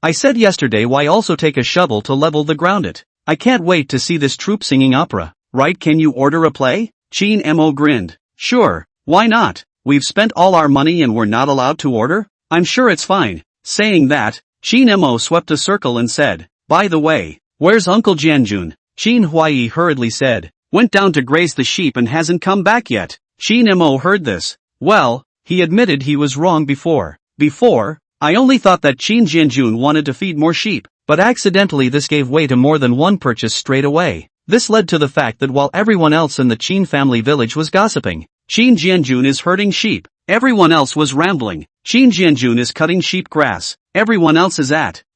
I said yesterday, why also take a shovel to level the ground it? I can't wait to see this troupe singing opera. Right, can you order a play? Qin Mo grinned. Sure, why not? We've spent all our money and we're not allowed to order? I'm sure it's fine. Saying that, Qin Mo swept a circle and said, by the way, where's Uncle Jianjun? Qin Huai hurriedly said, went down to graze the sheep and hasn't come back yet. Qin Mo heard this. Well, he admitted he was wrong before. I only thought that Qin Jianjun wanted to feed more sheep, but accidentally this gave way to more than one purchase straight away. This led to the fact that while everyone else in the Qin family village was gossiping, Qin Jianjun is herding sheep, everyone else was rambling. Qin Jianjun is cutting sheep grass, everyone else is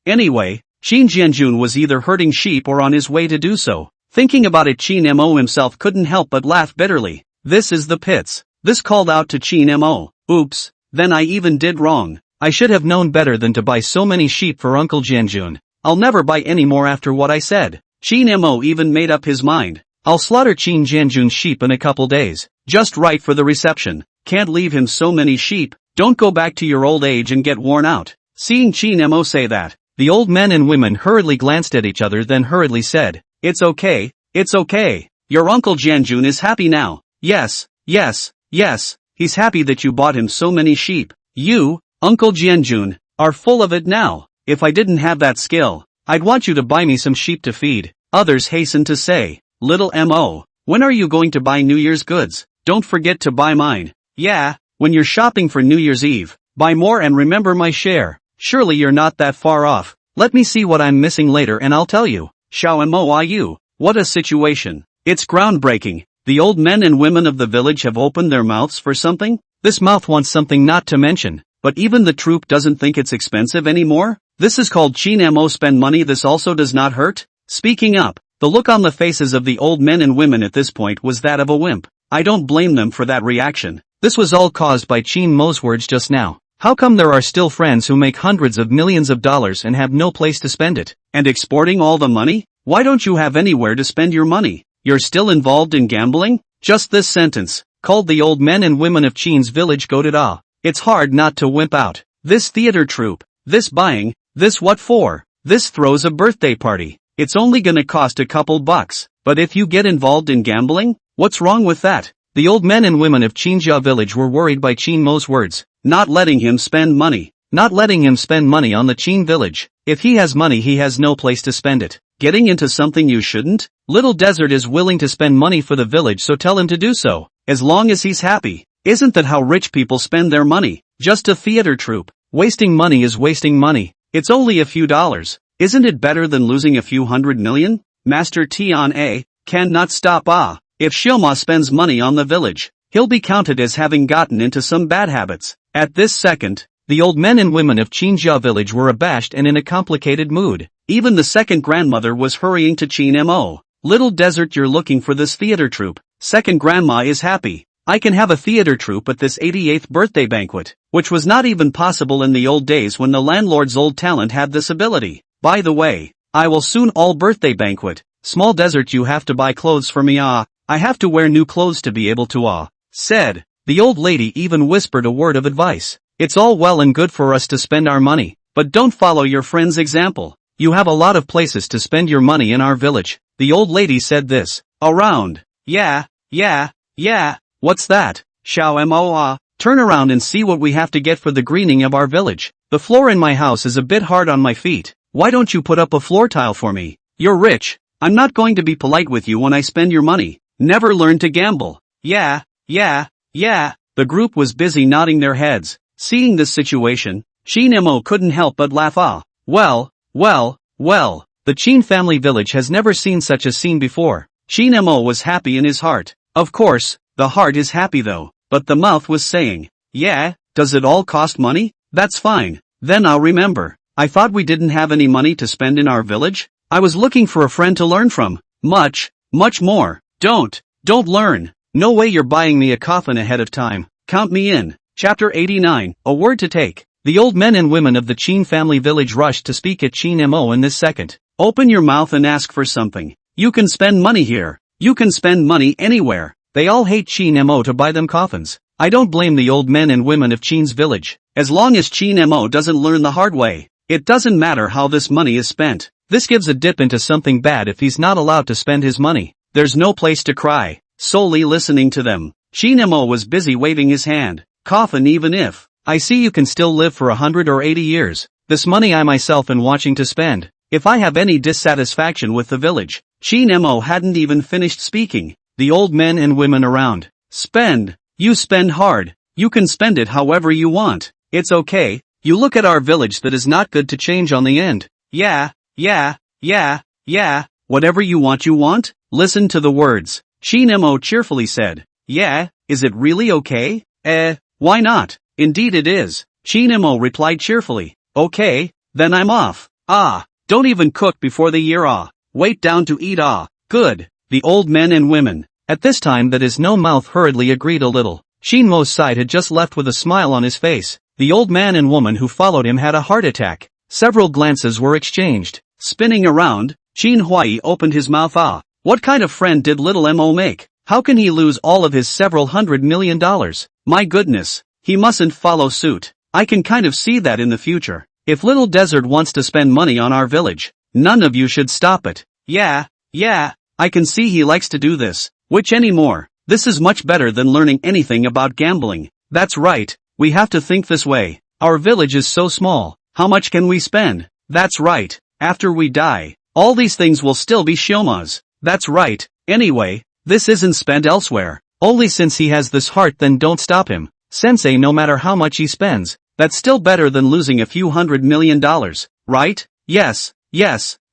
Anyway, Qin Jianjun was either herding sheep or on his way to do so. Thinking about it, Qin Mo himself couldn't help but laugh bitterly. This is the pits. This called out to Qin Mo. Oops, then I even did wrong. I should have known better than to buy so many sheep for Uncle Jianjun. I'll never buy any more after what I said. Qin Mo even made up his mind. I'll slaughter Qin Jianjun's sheep in a couple days. Just right for the reception. Can't leave him so many sheep. Don't go back to your old age and get worn out. Seeing Qin Mo say that, the old men and women hurriedly glanced at each other, then hurriedly said, it's okay. Your Uncle Jianjun is happy now. Yes. He's happy that you bought him so many sheep. You, Uncle Jianjun, are full of it now. If I didn't have that skill, I'd want you to buy me some sheep to feed. Others hastened to say, Little Mo, when are you going to buy New Year's goods? Don't forget to buy mine. Yeah, when you're shopping for New Year's Eve, buy more and remember my share. Surely you're not that far off. Let me see what I'm missing later and I'll tell you. Xiao Mo Yu, what a situation. It's groundbreaking. The old men and women of the village have opened their mouths for something. This mouth wants something not to mention, but even the troupe doesn't think it's expensive anymore. This is called Qin Mo spend money. This also does not hurt. Speaking up, the look on the faces of the old men and women at this point was that of a wimp. I don't blame them for that reaction. This was all caused by Qin Mo's words just now. How come there are still friends who make hundreds of millions of dollars and have no place to spend it? And exporting all the money? Why don't you have anywhere to spend your money? You're still involved in gambling? Just this sentence called the old men and women of Qin's village goaded. It's hard not to wimp out. This theater troupe, this buying, this what for? This throws a birthday party. It's only gonna cost a couple bucks. But if you get involved in gambling, what's wrong with that? The old men and women of Qinjia village were worried by Qin Mo's words. Not letting him spend money on the Qin village. If he has money, he has no place to spend it. Getting into something you shouldn't? Little Desert is willing to spend money for the village, so tell him to do so. As long as he's happy. Isn't that how rich people spend their money? Just a theater troupe. Wasting money is wasting money. It's only a few dollars. Isn't it better than losing a few $100 million? Master Tian cannot stop. If Shilma spends money on the village, he'll be counted as having gotten into some bad habits. At this second, the old men and women of Qinjia village were abashed and in a complicated mood. Even the second grandmother was hurrying to Qin Mo. Little Desert, you're looking for this theater troupe. Second grandma is happy. I can have a theater troupe at this 88th birthday banquet, which was not even possible in the old days when the landlord's old talent had this ability. By the way, I will soon all birthday banquet. Small Desert, you have to buy clothes for me. I have to wear new clothes to be able to said. The old lady even whispered a word of advice. It's all well and good for us to spend our money, but don't follow your friend's example. You have a lot of places to spend your money in our village. The old lady said this. Around. Yeah. What's that? Xiao Mo turn around and see what we have to get for the greening of our village. The floor in my house is a bit hard on my feet. Why don't you put up a floor tile for me? You're rich. I'm not going to be polite with you when I spend your money. Never learn to gamble. Yeah. The group was busy nodding their heads. Seeing this situation, Shin Mo couldn't help but laugh. Well, the Chin family village has never seen such a scene before. Shin Mo was happy in his heart. Of course, the heart is happy though, but the mouth was saying, yeah, does it all cost money? That's fine, then I'll remember. I thought we didn't have any money to spend in our village? I was looking for a friend to learn from. Much more. Don't learn. No way you're buying me a coffin ahead of time. Count me in. Chapter 89, A Word to Take. The old men and women of the Chin family village rushed to speak at Shin Mo in this second. Open your mouth and ask for something. You can spend money here. You can spend money anywhere. They all hate Shin Mo to buy them coffins. I don't blame the old men and women of Chin's village. As long as Shin Mo doesn't learn the hard way, it doesn't matter how this money is spent. This gives a dip into something bad if he's not allowed to spend his money. There's no place to cry. Solely listening to them, Shin Mo was busy waving his hand. Coffin, even if I see you can still live for 100 or 80 years. This money I myself am watching to spend. If I have any dissatisfaction with the village. Shin Mo hadn't even finished speaking. The old men and women around. Spend. You spend hard. You can spend it however you want. It's okay. You look at our village that is not good to change on the end. Yeah. Whatever you want? Listen to the words. Shin Mo cheerfully said. Yeah, is it really okay? Why not? Indeed it is. Shin Mo replied cheerfully. Okay, then I'm off. Don't even cook before the year. Wait down to eat. Good. The old men and women. At this time that his no mouth hurriedly agreed a little. Shin Mo's side had just left with a smile on his face. The old man and woman who followed him had a heart attack. Several glances were exchanged. Spinning around, Shin Huai opened his mouth. What kind of friend did little Mo make? How can he lose all of his several $100 million? My goodness, he mustn't follow suit. I can kind of see that in the future. If Little Desert wants to spend money on our village, none of you should stop it. Yeah, I can see he likes to do this. Which anymore? This is much better than learning anything about gambling. That's right, we have to think this way. Our village is so small, how much can we spend? That's right, after we die, all these things will still be Shioma's. That's right, anyway, this isn't spent elsewhere. Only since he has this heart, then don't stop him. Sensei, no matter how much he spends, that's still better than losing a few $100 million, right? Yes,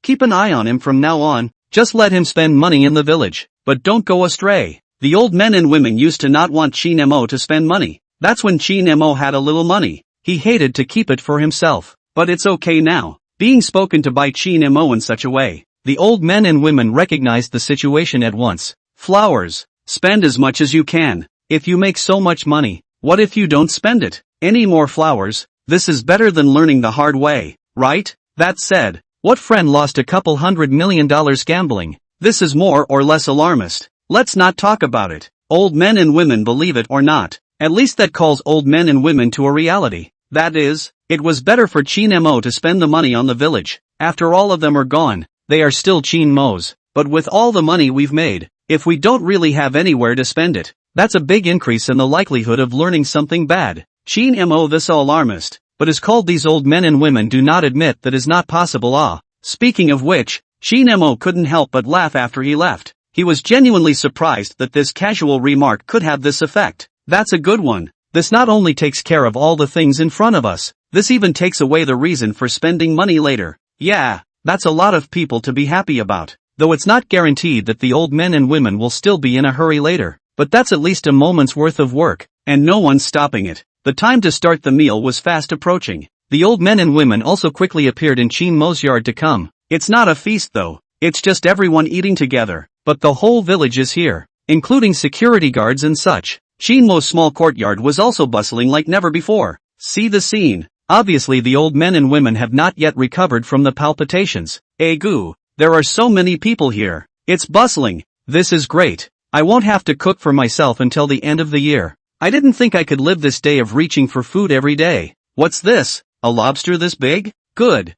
keep an eye on him from now on. Just let him spend money in the village, but don't go astray. The old men and women used to not want Shin Mo to spend money. That's when Shin Mo had a little money. He hated to keep it for himself. But it's okay now, being spoken to by Shin Mo in such a way. The old men and women recognized the situation at once. Flowers. Spend as much as you can. If you make so much money, what if you don't spend it? Any more flowers? This is better than learning the hard way, right? That said, what friend lost a couple $100 million gambling? This is more or less alarmist. Let's not talk about it. Old men and women, believe it or not. At least that calls old men and women to a reality. That is, it was better for Shin Mo to spend the money on the village. After all of them are gone, they are still Shin Mo's. But with all the money we've made, if we don't really have anywhere to spend it, that's a big increase in the likelihood of learning something bad. Shin Mo, this alarmist, but is called these old men and women do not admit that is not possible. Speaking of which, Shin Mo couldn't help but laugh after he left. He was genuinely surprised that this casual remark could have this effect. That's a good one. This not only takes care of all the things in front of us, this even takes away the reason for spending money later. Yeah, that's a lot of people to be happy about. Though it's not guaranteed that the old men and women will still be in a hurry later. But that's at least a moment's worth of work, and no one's stopping it. The time to start the meal was fast approaching. The old men and women also quickly appeared in Shin Mo's yard to come. It's not a feast though, it's just everyone eating together. But the whole village is here, including security guards and such. Shin Mo's small courtyard was also bustling like never before. See the scene. Obviously the old men and women have not yet recovered from the palpitations. Goo, there are so many people here. It's bustling. This is great. I won't have to cook for myself until the end of the year. I didn't think I could live this day of reaching for food every day. What's this? A lobster this big? Good.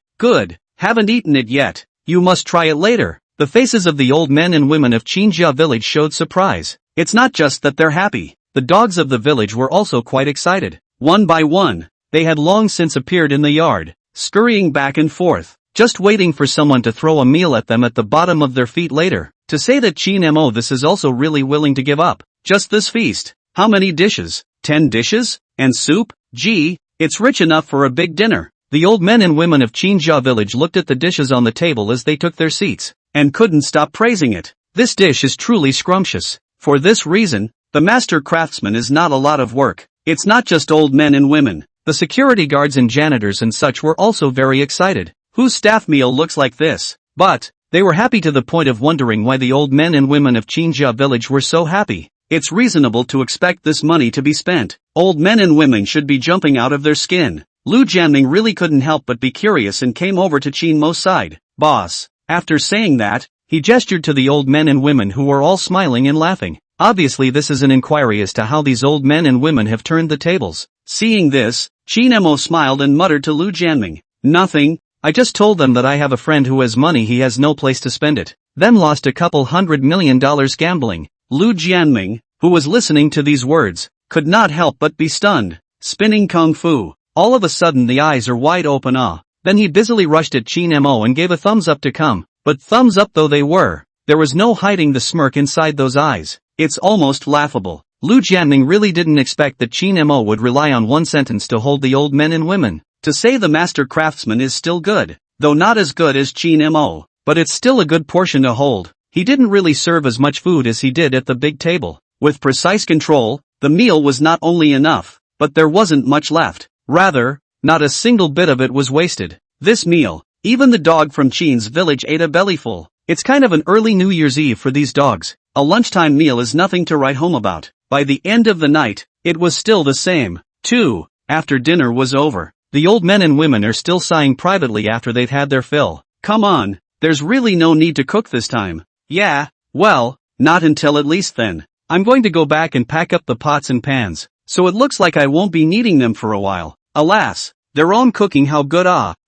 Haven't eaten it yet. You must try it later. The faces of the old men and women of Chinjia village showed surprise. It's not just that they're happy. the dogs of the village were also quite excited. One by one, they had long since appeared in the yard, scurrying back and forth, just waiting for someone to throw a meal at them at the bottom of their feet later. To say that Chin-mo this is also really willing to give up. Just this feast. How many dishes? 10 dishes? And soup? Gee, it's rich enough for a big dinner. The old men and women of Chinja village looked at the dishes on the table as they took their seats, and couldn't stop praising it. This dish is truly scrumptious. For this reason, the master craftsman is not a lot of work. It's not just old men and women. The security guards and janitors and such were also very excited. Whose staff meal looks like this? But they were happy to the point of wondering why the old men and women of Chinja village were so happy. It's reasonable to expect this money to be spent. Old men and women should be jumping out of their skin. Lu Jianming really couldn't help but be curious and came over to Chin-mo's side. Boss. After saying that, he gestured to the old men and women who were all smiling and laughing. Obviously this is an inquiry as to how these old men and women have turned the tables. Seeing this, Chin-mo smiled and muttered to Lu Jianming. Nothing. I just told them that I have a friend who has money he has no place to spend it. Then lost a couple $100 million gambling. Lu Jianming, who was listening to these words, could not help but be stunned. Spinning kung fu. All of a sudden the eyes are wide open. Then he busily rushed at Chin-mo and gave a thumbs up to come. But thumbs up though they were, there was no hiding the smirk inside those eyes. It's almost laughable. Lu Jianming really didn't expect that Chin-mo would rely on one sentence to hold the old men and women. To say the master craftsman is still good, though not as good as Chin-mo, but it's still a good portion to hold. He didn't really serve as much food as he did at the big table. With precise control, the meal was not only enough, but there wasn't much left. Rather, not a single bit of it was wasted. This meal, even the dog from Chin's village ate a bellyful. It's kind of an early New Year's Eve for these dogs. A lunchtime meal is nothing to write home about. By the end of the night, it was still the same. 2. After dinner was over, the old men and women are still sighing privately after they've had their fill. Come on, there's really no need to cook this time. Yeah, well, not until at least then. I'm going to go back and pack up the pots and pans, so it looks like I won't be needing them for a while. Alas, their own cooking how good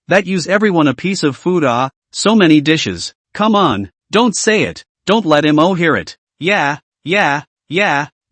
that use everyone a piece of food so many dishes. Come on, don't say it, don't let him hear it. Yeah,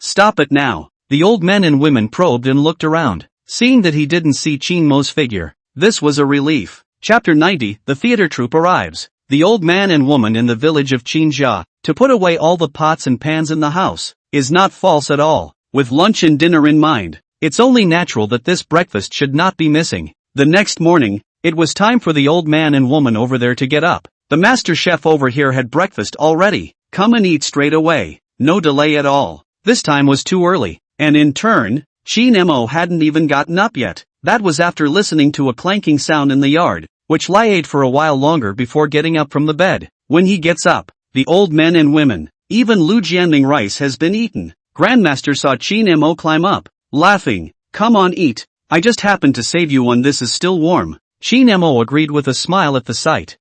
stop it now. The old men and women probed and looked around, seeing that he didn't see Chin-mo's figure. This was a relief. Chapter 90, the theater troupe arrives. The old man and woman in the village of Chinja, to put away all the pots and pans in the house, is not false at all. With lunch and dinner in mind, it's only natural that this breakfast should not be missing. The next morning, it was time for the old man and woman over there to get up. The master chef over here had breakfast already. Come and eat straight away. No delay at all. This time was too early. And in turn, Chin-mo hadn't even gotten up yet. That was after listening to a clanking sound in the yard, which ate for a while longer before getting up from the bed. When he gets up, the old men and women, even Lu Jianming rice has been eaten. Grandmaster saw Chin-mo climb up, laughing. Come on eat. I just happened to save you one, this is still warm. Chin-mo agreed with a smile at the sight.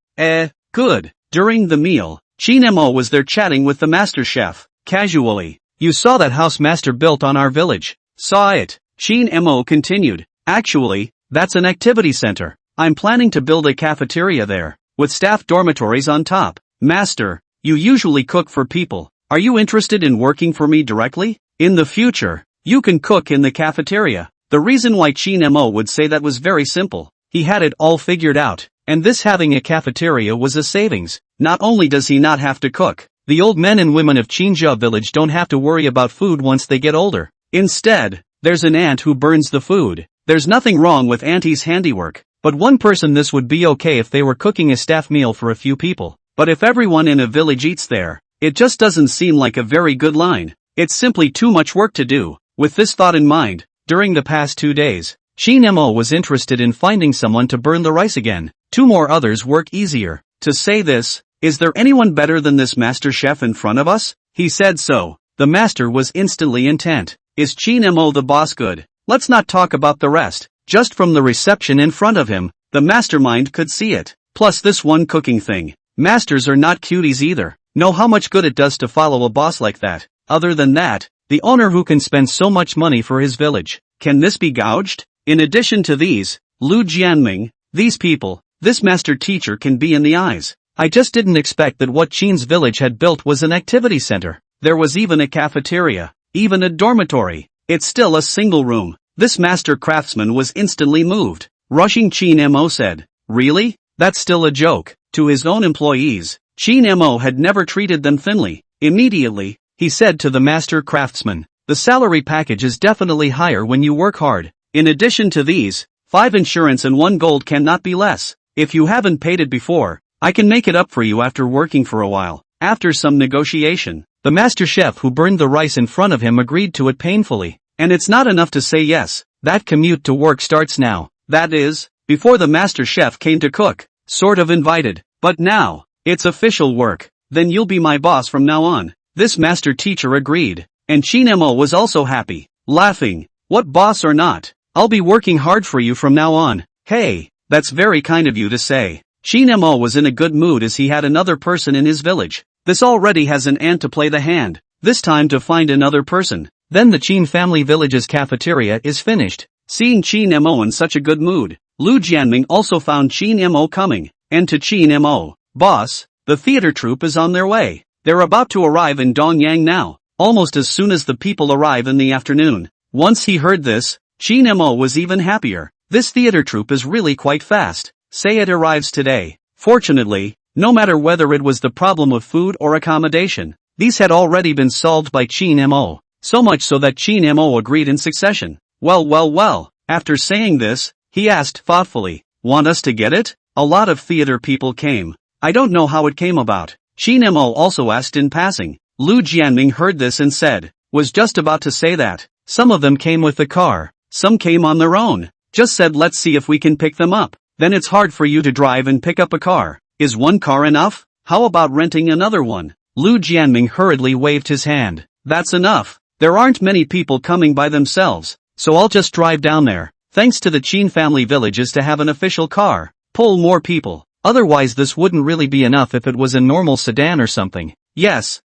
Good. During the meal, Chin-mo was there chatting with the master chef, casually. You saw that house master built on our village. Saw it. Chin-mo continued. Actually, that's an activity center. I'm planning to build a cafeteria there, with staff dormitories on top. Master, you usually cook for people. Are you interested in working for me directly? In the future, you can cook in the cafeteria. The reason why Chin-mo would say that was very simple. He had it all figured out, and this having a cafeteria was a savings. Not only does he not have to cook, the old men and women of Chinja village don't have to worry about food once they get older. Instead, there's an aunt who burns the food. There's nothing wrong with auntie's handiwork, but one person this would be okay if they were cooking a staff meal for a few people. But if everyone in a village eats there, it just doesn't seem like a very good line. It's simply too much work to do. With this thought in mind, during the past 2 days, Chin-mo was interested in finding someone to burn the rice again. 2 more others work easier. To say this, is there anyone better than this master chef in front of us? He said so. The master was instantly intent. Is Chin-mo the boss good? Let's not talk about the rest. Just from the reception in front of him, the mastermind could see it. Plus this one cooking thing. Masters are not cuties either. Know how much good it does to follow a boss like that. Other than that, the owner who can spend so much money for his village. Can this be gouged? In addition to these, Lu Jianming, these people, this master teacher can be in the eyes. I just didn't expect that what Chin's village had built was an activity center. There was even a cafeteria. even a dormitory. It's still a single room. This master craftsman was instantly moved. Rushing Chin Mo said, "Really? That's still a joke." To his own employees, Chin Mo had never treated them thinly. Immediately, he said to the master craftsman, "The salary package is definitely higher when you work hard. In addition to these, 5 insurance and 1 gold cannot be less. If you haven't paid it before, I can make it up for you after working for a while." After some negotiation, the master chef who burned the rice in front of him agreed to it painfully. And it's not enough to say yes. That commute to work starts now. That is, before the master chef came to cook. Sort of invited. But now, it's official work. Then you'll be my boss from now on. This master teacher agreed. And Chin Mo was also happy. Laughing. "What boss or not? I'll be working hard for you from now on." "Hey, that's very kind of you to say." Chin Mo was in a good mood as he had another person in his village. This already has an ant to play the hand. This time to find another person. Then the Chin family village's cafeteria is finished. Seeing Chin Mo in such a good mood, Lu Jianming also found Chin Mo coming. And to Chin Mo, "Boss, the theater troupe is on their way. They're about to arrive in Dongyang now." Almost as soon as the people arrive in the afternoon. Once he heard this, Chin Mo was even happier. This theater troupe is really quite fast. Say it arrives today. Fortunately, no matter whether it was the problem of food or accommodation, these had already been solved by Chin Mo. So much so that Chin Mo agreed in succession. Well. After saying this, he asked thoughtfully, "Want us to get it?" A lot of theater people came. I don't know how it came about. Chin Mo also asked in passing. Lu Jianming heard this and said, "Was just about to say that. Some of them came with the car. Some came on their own. Just said let's see if we can pick them up. Then it's hard for you to drive and pick up a car. Is one car enough? How about renting another one?" Lu Jianming hurriedly waved his hand. "That's enough. There aren't many people coming by themselves, so I'll just drive down there. Thanks to the Chin family villages to have an official car. Pull more people. Otherwise this wouldn't really be enough if it was a normal sedan or something." Yes.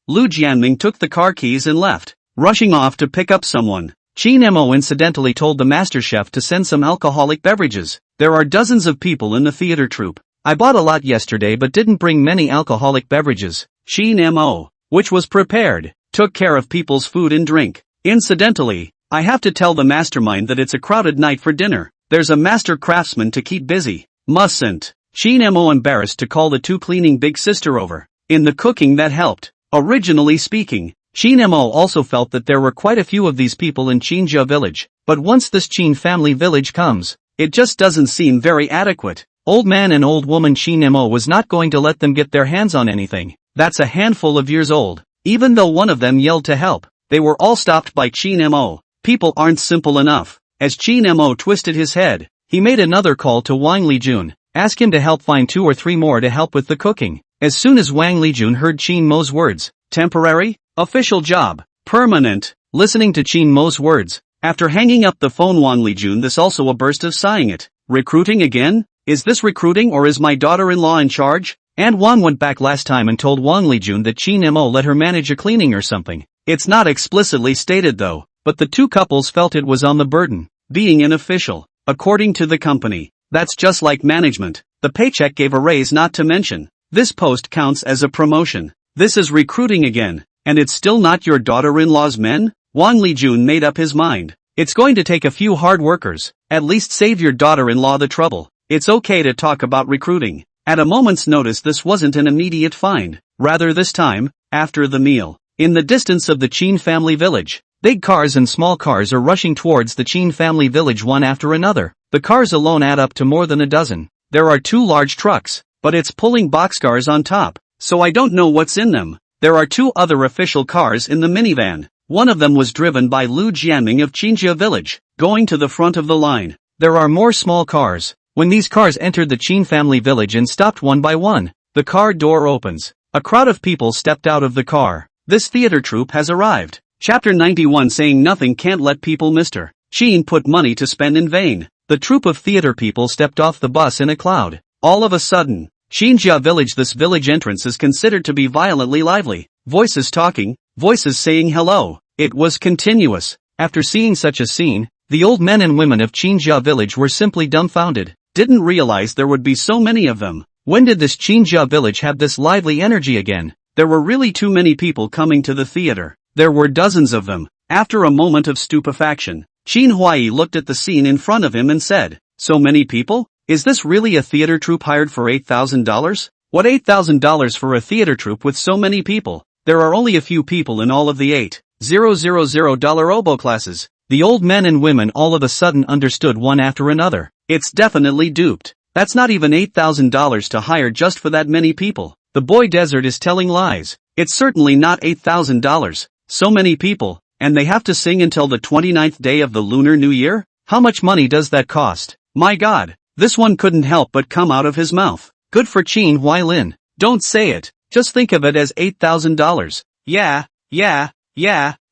Lu Jianming took the car keys and left, rushing off to pick up someone. Chin Mo incidentally told the master chef to send some alcoholic beverages. There are dozens of people in the theater troupe. I bought a lot yesterday but didn't bring many alcoholic beverages. Chin Mo, which was prepared, took care of people's food and drink. Incidentally, I have to tell the mastermind that it's a crowded night for dinner. There's a master craftsman to keep busy. Mustn't. Chin Mo embarrassed to call the 2 cleaning big sister over. In the cooking that helped. Originally speaking, Chin Mo also felt that there were quite a few of these people in Chinjia village. But once this Chin family village comes, it just doesn't seem very adequate. Old man and old woman Chin Mo was not going to let them get their hands on anything. That's a handful of years old. Even though one of them yelled to help, they were all stopped by Chin Mo. People aren't simple enough. As Chin Mo twisted his head, he made another call to Wang Lijun. Ask him to help find 2 or 3 more to help with the cooking. As soon as Wang Lijun heard Chin Mo's words, temporary, official job, permanent, listening to Chin Mo's words, after hanging up the phone Wang Lijun this also a burst of sighing it. Recruiting again? Is this recruiting or is my daughter-in-law in charge? And Wang went back last time and told Wang Lijun that Chin Mo let her manage a cleaning or something. It's not explicitly stated though, but the 2 couples felt it was on the burden, being an official, according to the company. That's just like management. The paycheck gave a raise not to mention. This post counts as a promotion. This is recruiting again, and it's still not your daughter-in-law's men? Wang Lijun made up his mind. It's going to take a few hard workers. At least save your daughter-in-law the trouble. It's okay to talk about recruiting. At a moment's notice this wasn't an immediate find. Rather this time, after the meal. In the distance of the Chin family village, big cars and small cars are rushing towards the Chin family village one after another. The cars alone add up to more than a dozen. There are 2 large trucks, but it's pulling boxcars on top, so I don't know what's in them. There are 2 other official cars in the minivan. One of them was driven by Lu Jianming of Chinjia village, going to the front of the line. There are more small cars. When these cars entered the Chin family village and stopped one by one, the car door opens. A crowd of people stepped out of the car. This theater troupe has arrived. Chapter 91 saying nothing can't let people Mr. Chin put money to spend in vain. The troupe of theater people stepped off the bus in a cloud. All of a sudden, Chinjia village. This village entrance is considered to be violently lively. Voices talking, voices saying hello. It was continuous. After seeing such a scene, the old men and women of Chinjia village were simply dumbfounded. Didn't realize there would be so many of them. When did this Chinjia village have this lively energy again? There were really too many people coming to the theater. There were dozens of them. After a moment of stupefaction, Qin Huai looked at the scene in front of him and said, "So many people? Is this really a theater troupe hired for $8,000? What $8,000 for a theater troupe with so many people? There are only a few people in all of the $8,000 oboe classes." The old men and women all of a sudden understood one after another. It's definitely duped. That's not even $8,000 to hire just for that many people. The boy Desert is telling lies. It's certainly not $8,000. So many people, and they have to sing until the 29th day of the Lunar New Year? How much money does that cost? My God, this one couldn't help but come out of his mouth. Good for Qin Huailin. Don't say it. Just think of it as $8,000. Yeah.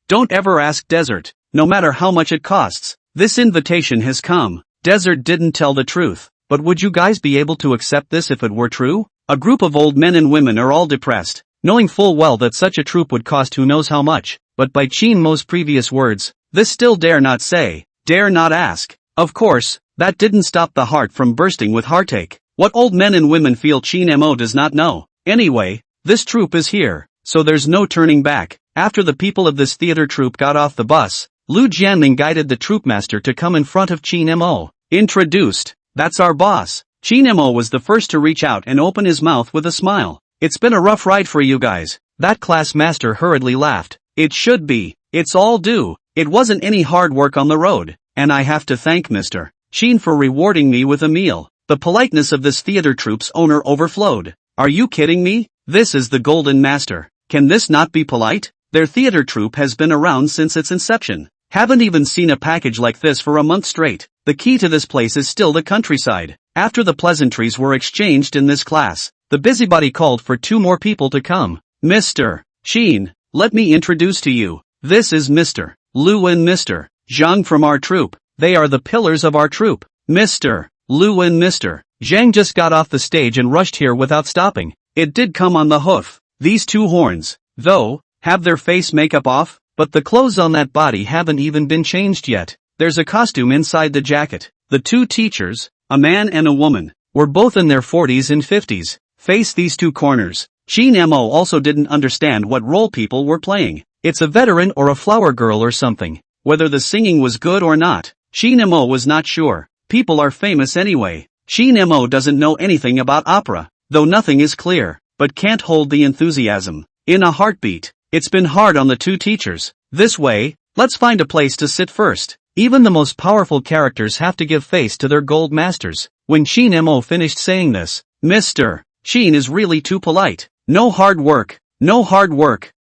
Don't ever ask Desert, no matter how much it costs. This invitation has come. Desert didn't tell the truth. But would you guys be able to accept this if it were true? A group of old men and women are all depressed, knowing full well that such a troupe would cost who knows how much. But by Qin Mo's previous words, this still dare not say, dare not ask. Of course, that didn't stop the heart from bursting with heartache. What old men and women feel Qin Mo does not know. Anyway, this troupe is here, so there's no turning back. After the people of this theater troupe got off the bus, Lu Jianming guided the troupe master to come in front of Qin Mo. Introduced. That's our boss. Qin Mo was the first to reach out and open his mouth with a smile. It's been a rough ride for you guys. That class master hurriedly laughed. It should be. It's all due. It wasn't any hard work on the road, and I have to thank Mr. Qin for rewarding me with a meal. The politeness of this theater troupe's owner overflowed. Are you kidding me? This is the Golden Master. Can this not be polite? Their theater troupe has been around since its inception. Haven't even seen a package like this for a month straight. The key to this place is still the countryside. After the pleasantries were exchanged in this class, the busybody called for 2 more people to come. Mr. Qin, let me introduce to you. This is Mr. Lu and Mr. Zhang from our troupe. They are the pillars of our troupe. Mr. Lu and Mr. Zhang just got off the stage and rushed here without stopping. It did come on the hoof. These 2 horns, though, have their face makeup off, but the clothes on that body haven't even been changed yet. There's a costume inside the jacket. The 2 teachers, a man and a woman, were both in their 40s and 50s. Face these 2 corners. Qin Mo also didn't understand what role people were playing. It's a veteran or a flower girl or something. Whether the singing was good or not, Qin Mo was not sure. People are famous anyway. Qin Mo doesn't know anything about opera, though nothing is clear, but can't hold the enthusiasm. In a heartbeat. It's been hard on the 2 teachers. This way, let's find a place to sit first. Even the most powerful characters have to give face to their gold masters. When Qin Mo finished saying this, Mr. Qin is really too polite. No hard work,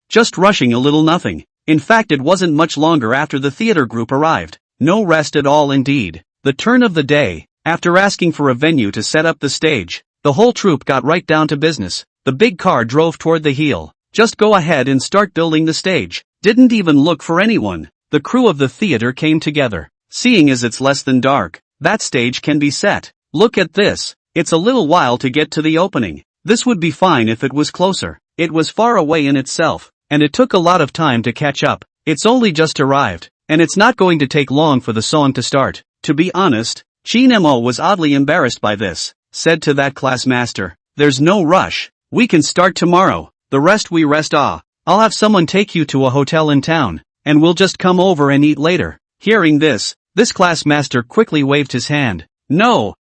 just rushing a little nothing. In fact, it wasn't much longer after the theater group arrived. No rest at all indeed. The turn of the day, after asking for a venue to set up the stage, the whole troupe got right down to business. The big car drove toward the hill. Just go ahead and start building the stage. Didn't even look for anyone. The crew of the theater came together. Seeing as it's less than dark, that stage can be set. Look at this. It's a little while to get to the opening. This would be fine if it was closer. It was far away in itself, and it took a lot of time to catch up. It's only just arrived, and it's not going to take long for the song to start. To be honest, Qin Mo was oddly embarrassed by this. Said to that class master, "There's no rush. We can start tomorrow. The rest we rest. I'll have someone take you to a hotel in town, and we'll just come over and eat later." Hearing this class master quickly waved his hand. No,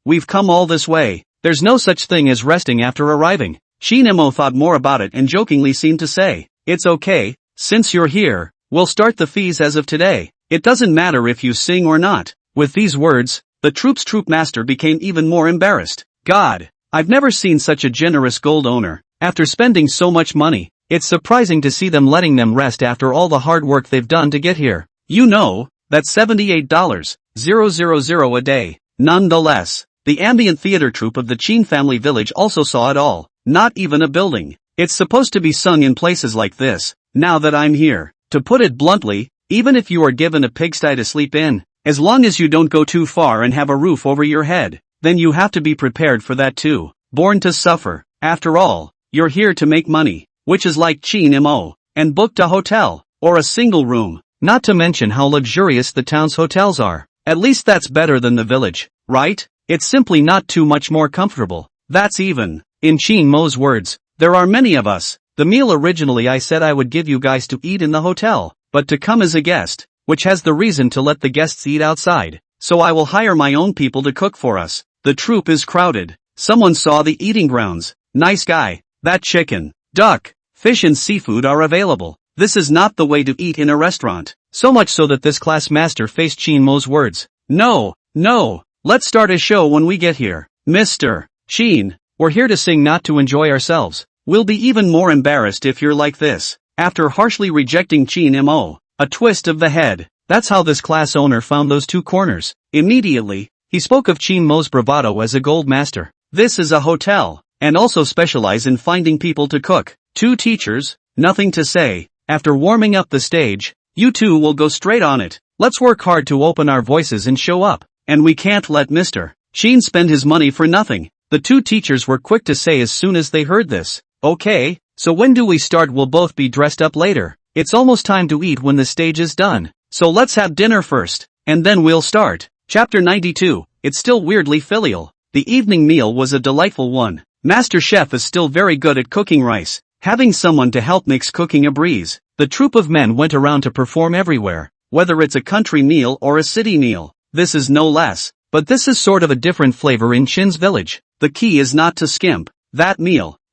we've come all this way. There's no such thing as resting after arriving. Qin Mo thought more about it and jokingly seemed to say, "It's okay, since you're here, we'll start the fees as of today. It doesn't matter if you sing or not." With these words, the troupe's troupe master became even more embarrassed. God, I've never seen such a generous gold owner. After spending so much money, it's surprising to see them letting them rest after all the hard work they've done to get here. You know, that's $78,000 a day. Nonetheless, the ambient theater troupe of the Qin family village also saw it all. Not even a building. It's supposed to be sung in places like this. Now that I'm here, to put it bluntly, even if you are given a pigsty to sleep in, as long as you don't go too far and have a roof over your head, then you have to be prepared for that too. Born to suffer. After all, you're here to make money, which is like Qin Mo, and booked a hotel, or a single room. Not to mention how luxurious the town's hotels are. At least that's better than the village, right? It's simply not too much more comfortable. That's even. In Qin Mo's words, there are many of us. The meal originally I said I would give you guys to eat in the hotel, but to come as a guest, which has the reason to let the guests eat outside, so I will hire my own people to cook for us. The troupe is crowded. Someone saw the eating grounds. Nice guy. That chicken, duck, fish and seafood are available. This is not the way to eat in a restaurant. So much so that this class master faced Chin Mo's words. No, no, let's start a show when we get here. Mr. Chin, we're here to sing, not to enjoy ourselves. We'll be even more embarrassed if you're like this. After harshly rejecting Chin Mo, a twist of the head. That's how this class owner found those two corners. Immediately, he spoke of Chin Mo's bravado as a gold master. This is a hotel, and also specialize in finding people to cook. Two teachers, nothing to say. After warming up the stage, you two will go straight on it. Let's work hard to open our voices and show up. And we can't let Mr. Chin spend his money for nothing. The two teachers were quick to say as soon as they heard this. Okay, so when do we start? We'll both be dressed up later. It's almost time to eat when the stage is done. So let's have dinner first, and then we'll start. Chapter 92. It's still weirdly filial. The evening meal was a delightful one. Master Chef is still very good at cooking rice. Having someone to help makes cooking a breeze. The troupe of men went around to perform everywhere, whether it's a country meal or a city meal. This is no less, but this is sort of a different flavor in Chin's village. The key is not to skimp.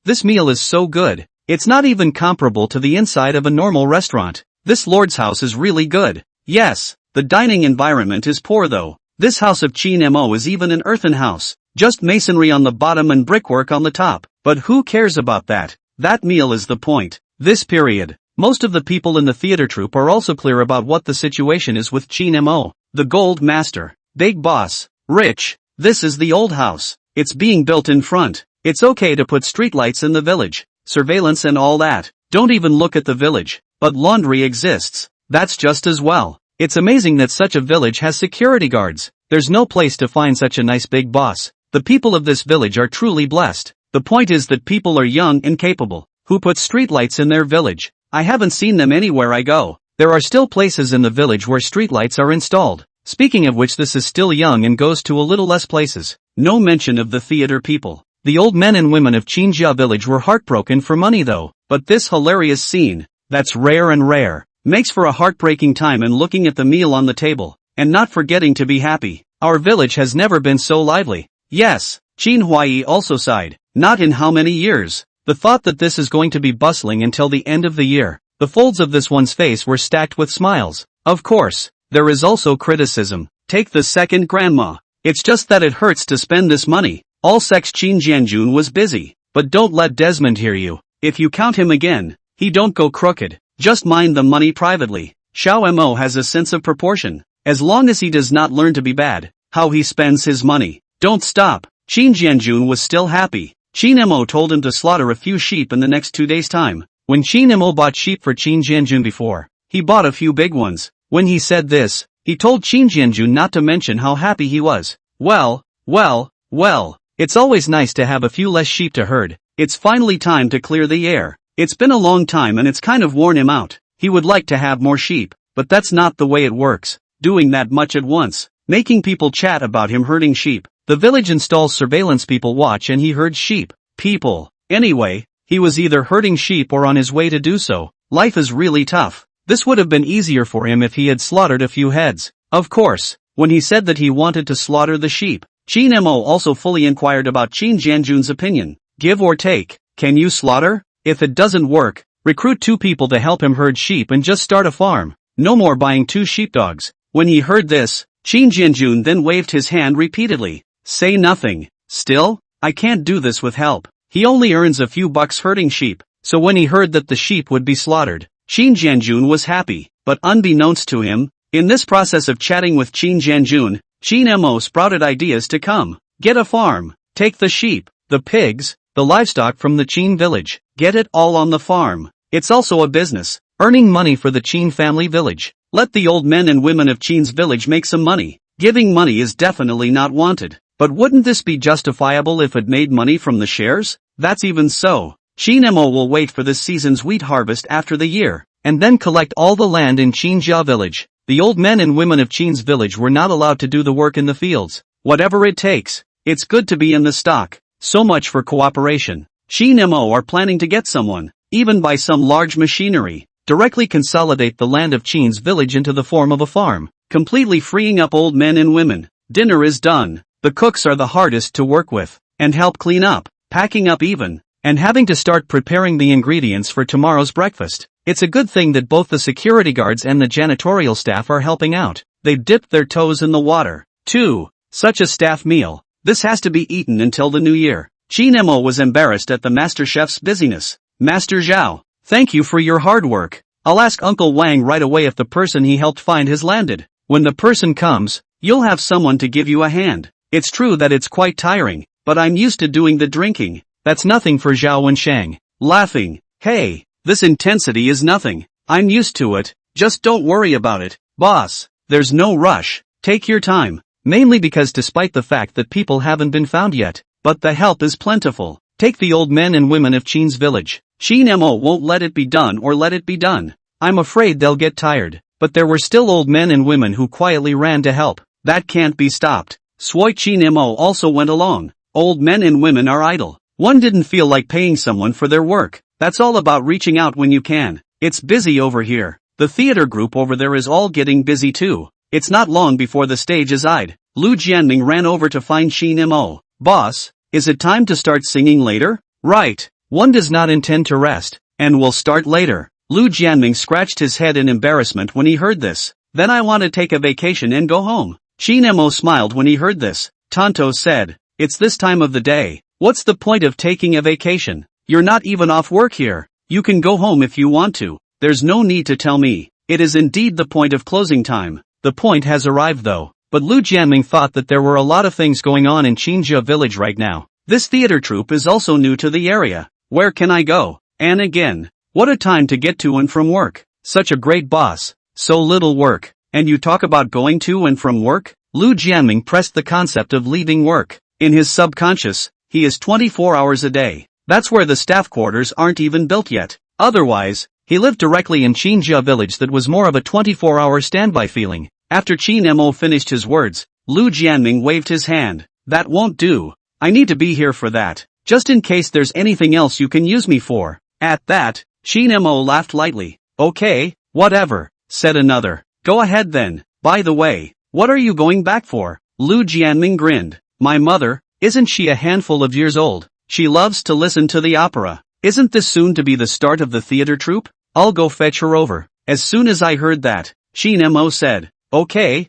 This meal is so good, it's not even comparable to the inside of a normal restaurant. This lord's house is really good. Yes, the dining environment is poor though. This house of Chin Mo is even an earthen house, just masonry on the bottom and brickwork on the top. But who cares about that? That meal is the point. This period, most of the people in the theater troupe are also clear about what the situation is with Chin Mo, the gold master, big boss, rich. This is the old house. It's being built in front. It's okay to put streetlights in the village, surveillance and all that. Don't even look at the village. But laundry exists. That's just as well. It's amazing that such a village has security guards. There's no place to find such a nice big boss. The people of this village are truly blessed. The point is that people are young and capable, who put streetlights in their village. I haven't seen them anywhere I go. There are still places in the village where streetlights are installed. Speaking of which, this is still young and goes to a little less places. No mention of the theater people. The old men and women of Qingjia village were heartbroken for money though. But this hilarious scene, that's rare and rare, makes for a heartbreaking time and looking at the meal on the table, and not forgetting to be happy. Our village has never been so lively. Yes, Qin Huai also sighed. Not in how many years. The thought that this is going to be bustling until the end of the year. The folds of this one's face were stacked with smiles. Of course, there is also criticism. Take the second grandma. It's just that it hurts to spend this money. All sex Qin Jianjun was busy. But don't let Desmond hear you. If you count him again, he don't go crooked. Just mind the money privately. Xiao Mo has a sense of proportion. As long as he does not learn to be bad, how he spends his money. Don't stop. Qin Jianjun was still happy. Qin Mo told him to slaughter a few sheep in the next 2 days' time. When Qin Mo bought sheep for Qin Jianjun before, he bought a few big ones. When he said this, he told Qin Jianjun not to mention how happy he was. Well, it's always nice to have a few less sheep to herd. It's finally time to clear the air. It's been a long time and it's kind of worn him out. He would like to have more sheep, but that's not the way it works. Doing that much at once, making people chat about him herding sheep. The village installs surveillance, people watch, and he herds sheep. People. Anyway, he was either herding sheep or on his way to do so. Life is really tough. This would have been easier for him if he had slaughtered a few heads. Of course, when he said that he wanted to slaughter the sheep, Qin Mo also fully inquired about Qin Jianjun's opinion. Give or take, can you slaughter? If it doesn't work, recruit 2 people to help him herd sheep and just start a farm. No more buying 2 sheepdogs. When he heard this, Qin Jianjun then waved his hand repeatedly. Say nothing. Still, I can't do this with help. He only earns a few bucks herding sheep. So when he heard that the sheep would be slaughtered, Qin Jianjun was happy. But unbeknownst to him, in this process of chatting with Qin Jianjun, Qin Mo sprouted ideas to come. Get a farm. Take the sheep, the pigs, the livestock from the Qin village. Get it all on the farm. It's also a business, earning money for the Qin family village. Let the old men and women of Qin's village make some money. Giving money is definitely not wanted. But wouldn't this be justifiable if it made money from the shares? That's even so. Qin Mo will wait for this season's wheat harvest after the year, and then collect all the land in Qingjia village. The old men and women of Qin's village were not allowed to do the work in the fields. Whatever it takes. It's good to be in the stock. So much for cooperation. Qin Mo are planning to get someone. even by some large machinery, directly consolidate the land of Qin's village into the form of a farm, completely freeing up old men and women. Dinner is done. The cooks are the hardest to work with, and help clean up, packing up even, and having to start preparing the ingredients for tomorrow's breakfast. It's a good thing that both the security guards and the janitorial staff are helping out. They've dipped their toes in the water. 2. Such a staff meal. This has to be eaten until the new year. Qin Mo was embarrassed at the master chef's busyness. Master Zhao, thank you for your hard work. I'll ask Uncle Wang right away if the person he helped find has landed. When the person comes, you'll have someone to give you a hand. It's true that it's quite tiring, but I'm used to doing the drinking. That's nothing for Zhao Wenshang. Laughing. Hey, this intensity is nothing. I'm used to it. Just don't worry about it, boss. There's no rush. Take your time. Mainly because despite the fact that people haven't been found yet, but the help is plentiful. Take the old men and women of Qin's village. Qin Mo won't let it be done or let it be done. I'm afraid they'll get tired. But there were still old men and women who quietly ran to help. That can't be stopped. Sui Qin Mo also went along. Old men and women are idle. One didn't feel like paying someone for their work. That's all about reaching out when you can. It's busy over here. The theater group over there is all getting busy too. It's not long before the stage is eyed. Lu Jianming ran over to find Qin Mo. Boss, is it time to start singing later? Right. One does not intend to rest, and will start later. Lu Jianming scratched his head in embarrassment when he heard this. Then I want to take a vacation and go home. Qin Mo smiled when he heard this. Tonto said, it's this time of the day. What's the point of taking a vacation? You're not even off work here. You can go home if you want to. There's no need to tell me. It is indeed the point of closing time. The point has arrived though. But Lu Jianming thought that there were a lot of things going on in Qinjia village right now. This theater troupe is also new to the area. Where can I go? And again, what a time to get to and from work. Such a great boss. So little work. And you talk about going to and from work? Lu Jianming pressed the concept of leaving work. In his subconscious, he is 24 hours a day. That's where the staff quarters aren't even built yet. Otherwise, he lived directly in Qinjia village that was more of a 24-hour standby feeling. After Qin Mo finished his words, Lu Jianming waved his hand. That won't do. I need to be here for that. Just in case there's anything else you can use me for. At that, Qin Mo laughed lightly. Okay, whatever, said another. Go ahead then. By the way, what are you going back for? Lu Jianming grinned. My mother, isn't she a handful of years old? She loves to listen to the opera. Isn't this soon to be the start of the theater troupe? I'll go fetch her over. As soon as I heard that, Qin Mo said, okay,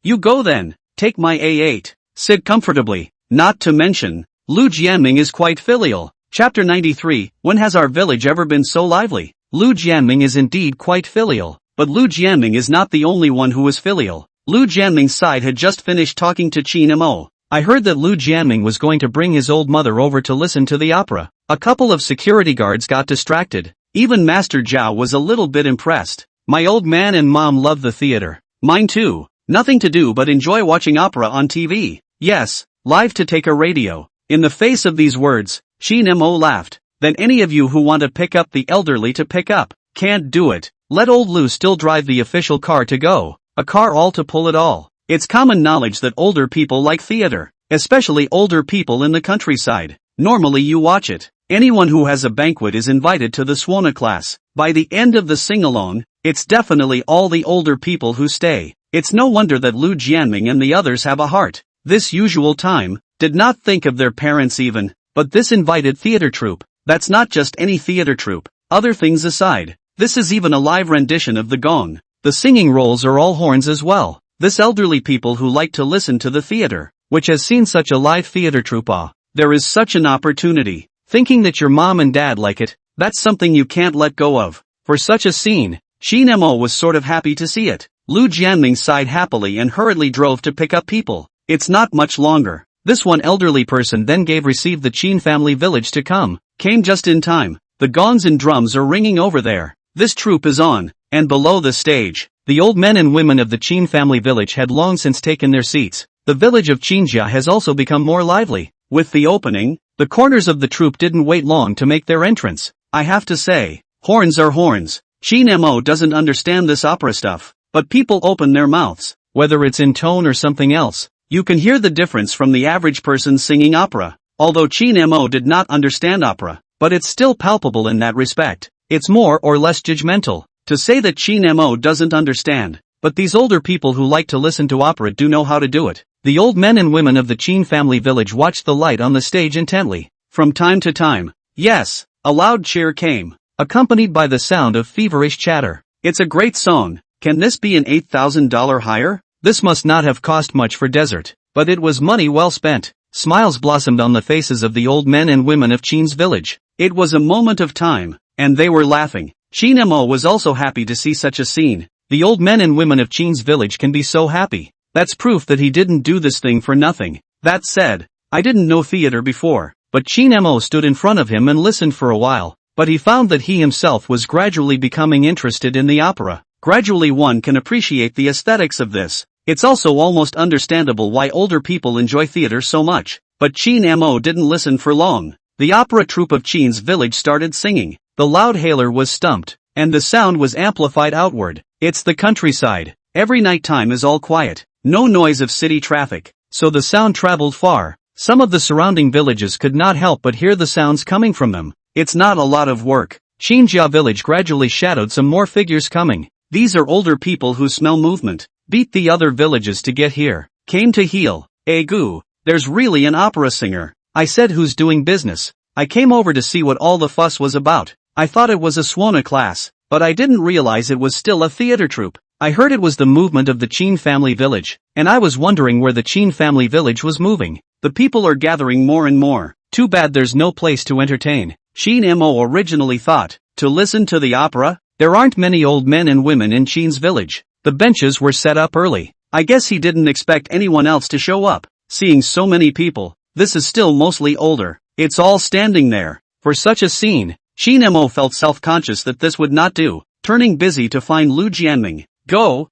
you go then. Take my A8. Sit comfortably. Not to mention, Lu Jianming is quite filial. Chapter 93, when has our village ever been so lively? Lu Jianming is indeed quite filial. But Lu Jianming is not the only one who is filial. Lu Jianming's side had just finished talking to Qin Mo. I heard that Lu Jianming was going to bring his old mother over to listen to the opera. A couple of security guards got distracted. Even Master Zhao was a little bit impressed. My old man and mom love the theater. Mine too. Nothing to do but enjoy watching opera on TV. Yes, live to take a radio. In the face of these words, Qin Mo laughed. Then any of you who want to pick up the elderly to pick up, can't do it. Let old Lu still drive the official car to go. A car all to pull it all. It's common knowledge that older people like theater, especially older people in the countryside. Normally you watch it. Anyone who has a banquet is invited to the Swana class. By the end of the sing-along, it's definitely all the older people who stay. It's no wonder that Lu Jianming and the others have a heart. This usual time, did not think of their parents even, but this invited theater troupe. That's not just any theater troupe. Other things aside, this is even a live rendition of the gong. The singing roles are all horns as well. This elderly people who like to listen to the theater, which has seen such a live theater troupe. There is such an opportunity. Thinking that your mom and dad like it, that's something you can't let go of. For such a scene, Qin Mo was sort of happy to see it. Lu Jianming sighed happily and hurriedly drove to pick up people. It's not much longer. This one elderly person then received the Qin family village to come. Came just in time. The gongs and drums are ringing over there. This troupe is on, and below the stage, the old men and women of the Qin family village had long since taken their seats. The village of Qinjia has also become more lively. With the opening, the corners of the troupe didn't wait long to make their entrance. I have to say, horns are horns. Qin Mo doesn't understand this opera stuff, but people open their mouths, whether it's in tone or something else. You can hear the difference from the average person singing opera. Although Qin Mo did not understand opera, but it's still palpable in that respect. It's more or less judgmental. To say that Chin Mo doesn't understand, but these older people who like to listen to opera do know how to do it. The old men and women of the Chin family village watched the light on the stage intently. From time to time, yes, a loud cheer came, accompanied by the sound of feverish chatter. It's a great song. Can this be an $8,000 hire? This must not have cost much for Desert, but it was money well spent. Smiles blossomed on the faces of the old men and women of Chin's village. It was a moment of time, and they were laughing. Chin Mo was also happy to see such a scene. The old men and women of Chin's village can be so happy. That's proof that he didn't do this thing for nothing. That said, I didn't know theater before, but Chin Mo stood in front of him and listened for a while, but he found that he himself was gradually becoming interested in the opera. Gradually one can appreciate the aesthetics of this. It's also almost understandable why older people enjoy theater so much. But Chin Mo didn't listen for long. The opera troupe of Chin's village started singing. The loud hailer was stumped, and the sound was amplified outward. It's the countryside. Every night time is all quiet. No noise of city traffic. So the sound traveled far. Some of the surrounding villages could not help but hear the sounds coming from them. It's not a lot of work. Xinjia village gradually shadowed some more figures coming. These are older people who smell movement. Beat the other villages to get here. Came to heal. Egu, there's really an opera singer. I said, who's doing business? I came over to see what all the fuss was about. I thought it was a Swana class, but I didn't realize it was still a theater troupe. I heard it was the movement of the Chin family village, and I was wondering where the Chin family village was moving. The people are gathering more and more. Too bad there's no place to entertain. Chin Mo originally thought, to listen to the opera? There aren't many old men and women in Chin's village. The benches were set up early. I guess he didn't expect anyone else to show up. Seeing so many people, this is still mostly older. It's all standing there. For such a scene, Chin Mo felt self-conscious that this would not do, turning busy to find Lu Jianming. Go,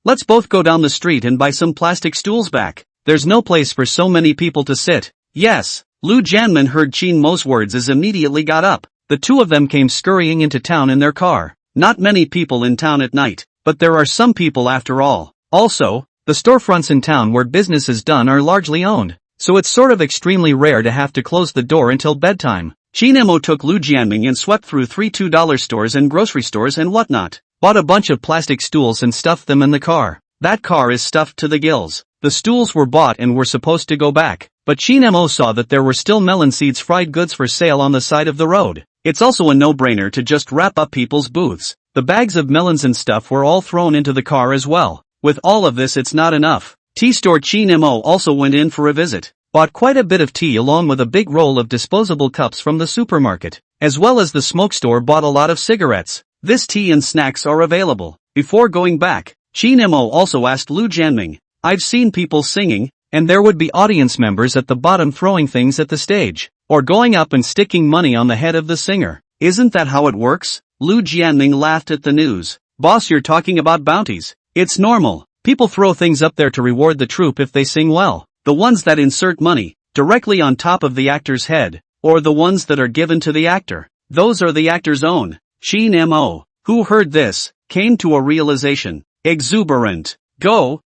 let's both go down the street and buy some plastic stools back. There's no place for so many people to sit. Yes, Lu Jianming heard Chin Mo's words as immediately got up. The two of them came scurrying into town in their car. Not many people in town at night, but there are some people after all. Also, the storefronts in town where business is done are largely owned, so it's sort of extremely rare to have to close the door until bedtime. Chin Mo took Lu Jianming and swept through 3 $2 stores and grocery stores and whatnot. Bought a bunch of plastic stools and stuffed them in the car. That car is stuffed to the gills. The stools were bought and were supposed to go back, but Chin Mo saw that there were still melon seeds fried goods for sale on the side of the road. It's also a no-brainer to just wrap up people's booths. The bags of melons and stuff were all thrown into the car as well. With all of this, it's not enough. Tea store Chin Mo also went in for a visit. Bought quite a bit of tea along with a big roll of disposable cups from the supermarket. As well as the smoke store bought a lot of cigarettes. This tea and snacks are available. Before going back, Chin Mo also asked Lu Jianming, I've seen people singing, and there would be audience members at the bottom throwing things at the stage, or going up and sticking money on the head of the singer. Isn't that how it works? Lu Jianming laughed at the news. Boss, you're talking about bounties. It's normal. People throw things up there to reward the troupe if they sing well. The ones that insert money, directly on top of the actor's head, or the ones that are given to the actor. Those are the actor's own. Chin Mo, who heard this, came to a realization. Exuberant. Go,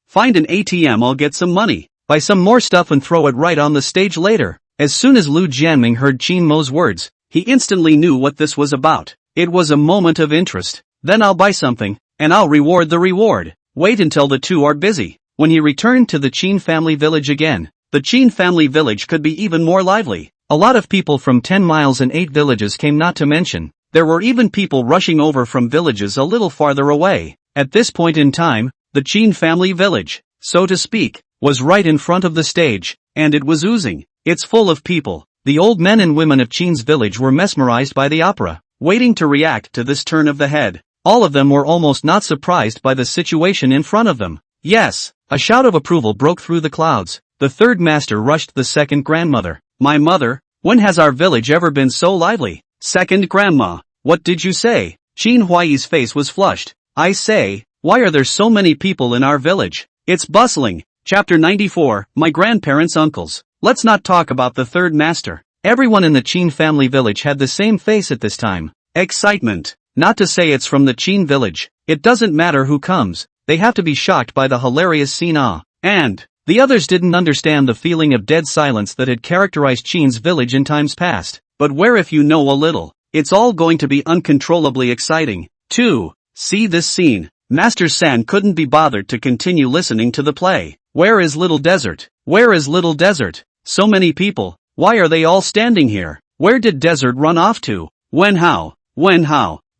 find an ATM, I'll get some money. Buy some more stuff and throw it right on the stage later. As soon as Lu Jianming heard Chin Mo's words, he instantly knew what this was about. It was a moment of interest. Then I'll buy something, and I'll reward the reward. Wait until the two are busy. When he returned to the Chin family village again, the Chin family village could be even more lively. A lot of people from 10 miles and 8 villages came, not to mention, there were even people rushing over from villages a little farther away. At this point in time, the Chin family village, so to speak, was right in front of the stage, and it was oozing. It's full of people. The old men and women of Chin's village were mesmerized by the opera, waiting to react to this turn of the head. All of them were almost not surprised by the situation in front of them. Yes, a shout of approval broke through the clouds. The third master rushed the second grandmother. My mother, when has our village ever been so lively? Second grandma, what did you say? Chin Huai's face was flushed. I say, why are there so many people in our village? It's bustling. Chapter 94, My Grandparents' Uncles. Let's not talk about the third master. Everyone in the Chin family village had the same face at this time. Excitement. Not to say it's from the Chin village. It doesn't matter who comes. They have to be shocked by the hilarious scene. And the others didn't understand the feeling of dead silence that had characterized Chin's village in times past. but where if you know a little? It's all going to be uncontrollably exciting. 2. See this scene. Master San couldn't be bothered to continue listening to the play. Where is Little Desert? Where is Little Desert? So many people. Why are they all standing here? Where did Desert run off to? When how?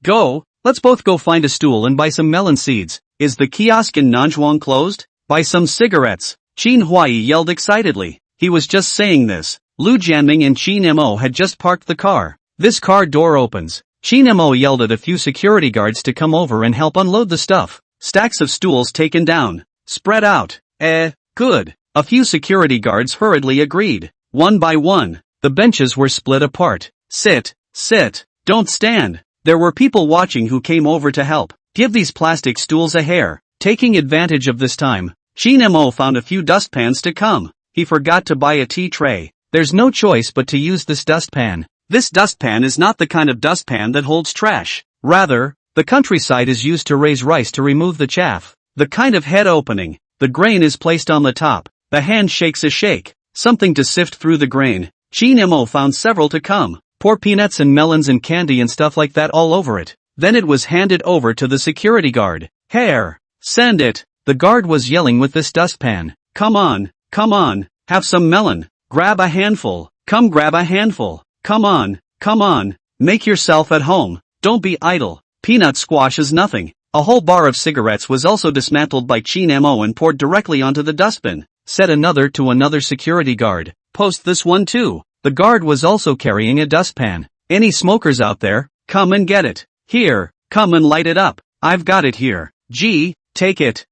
Go, let's both go find a stool and buy some melon seeds. Is the kiosk in Nanzhuang closed? Buy some cigarettes. Qin Huai yelled excitedly. He was just saying this. Lu Jianming and Qin Mo had just parked the car. This car door opens. Qin Mo yelled at a few security guards to come over and help unload the stuff. Stacks of stools taken down. Spread out. Good. A few security guards hurriedly agreed. One by one, the benches were split apart. Sit. Don't stand. There were people watching who came over to help. Give these plastic stools a hair. Taking advantage of this time, Qin Mo found a few dustpans to come. He forgot to buy a tea tray. There's no choice but to use this dustpan. This dustpan is not the kind of dustpan that holds trash. Rather, the countryside is used to raise rice to remove the chaff. The kind of head opening. The grain is placed on the top. The hand shakes a shake. Something to sift through the grain. Qin Mo found several to come. Pour peanuts and melons and candy and stuff like that all over it. Then it was handed over to the security guard. Hair. Send it. The guard was yelling with this dustpan. Come on. Have some melon. Grab a handful. Come grab a handful. Come on. Make yourself at home. Don't be idle. Peanut squash is nothing. A whole bar of cigarettes was also dismantled by Qin Mo and poured directly onto the dustbin. Said another to another security guard. Post this one too. The guard was also carrying a dustpan. Any smokers out there? Come and get it. Here, come and light it up. I've got it here. Gee, take it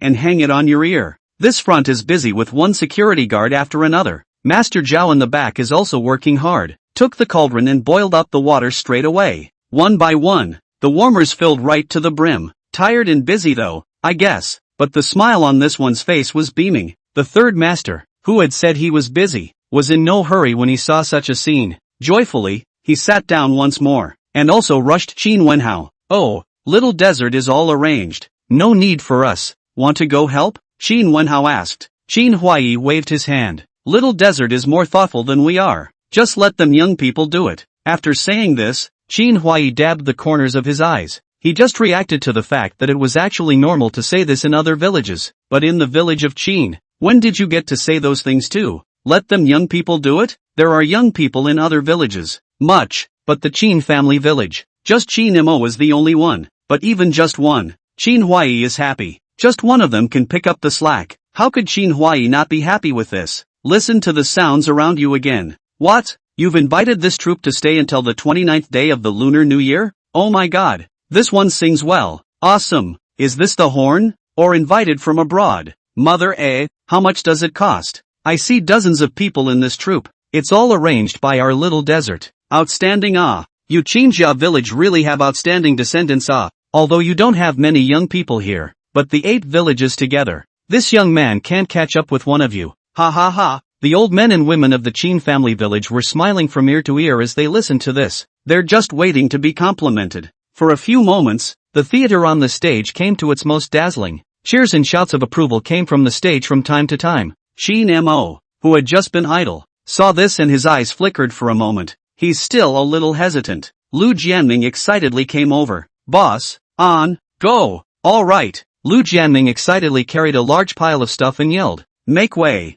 and hang it on your ear. This front is busy with one security guard after another. Master Zhao in the back is also working hard. Took the cauldron and boiled up the water straight away. One by one, the warmers filled right to the brim. Tired and busy though, I guess, but the smile on this one's face was beaming. The third master, who had said he was busy, was in no hurry when he saw such a scene. Joyfully, he sat down once more, and also rushed Qin Wenhao. Oh, Little Desert is all arranged. No need for us. Want to go help? Qin Wenhao asked. Qin Huai waved his hand. Little Desert is more thoughtful than we are. Just let them young people do it. After saying this, Qin Huai dabbed the corners of his eyes. He just reacted to the fact that it was actually normal to say this in other villages, but in the village of Qin, when did you get to say those things too? Let them young people do it? There are young people in other villages. Much, but the Qin family village. Just Qin Mo is the only one, but even just one. Qin Huai is happy. Just one of them can pick up the slack. How could Qin Huai not be happy with this? Listen to the sounds around you again. What? You've invited this troupe to stay until the 29th day of the Lunar New Year? Oh my god. This one sings well. Awesome. Is this the horn? Or invited from abroad? Mother how much does it cost? I see dozens of people in this troupe. It's all arranged by our Little Desert. Outstanding You Qinjia village really have outstanding descendants although you don't have many young people here, but the 8 villages together. This young man can't catch up with one of you. Ha. The old men and women of the Qin family village were smiling from ear to ear as they listened to this. They're just waiting to be complimented. For a few moments, the theater on the stage came to its most dazzling. Cheers and shouts of approval came from the stage from time to time. Qin Mo, who had just been idle, saw this and his eyes flickered for a moment. He's still a little hesitant. Lu Jianming excitedly came over. Boss, on, go. All right. Lu Jianming excitedly carried a large pile of stuff and yelled, make way.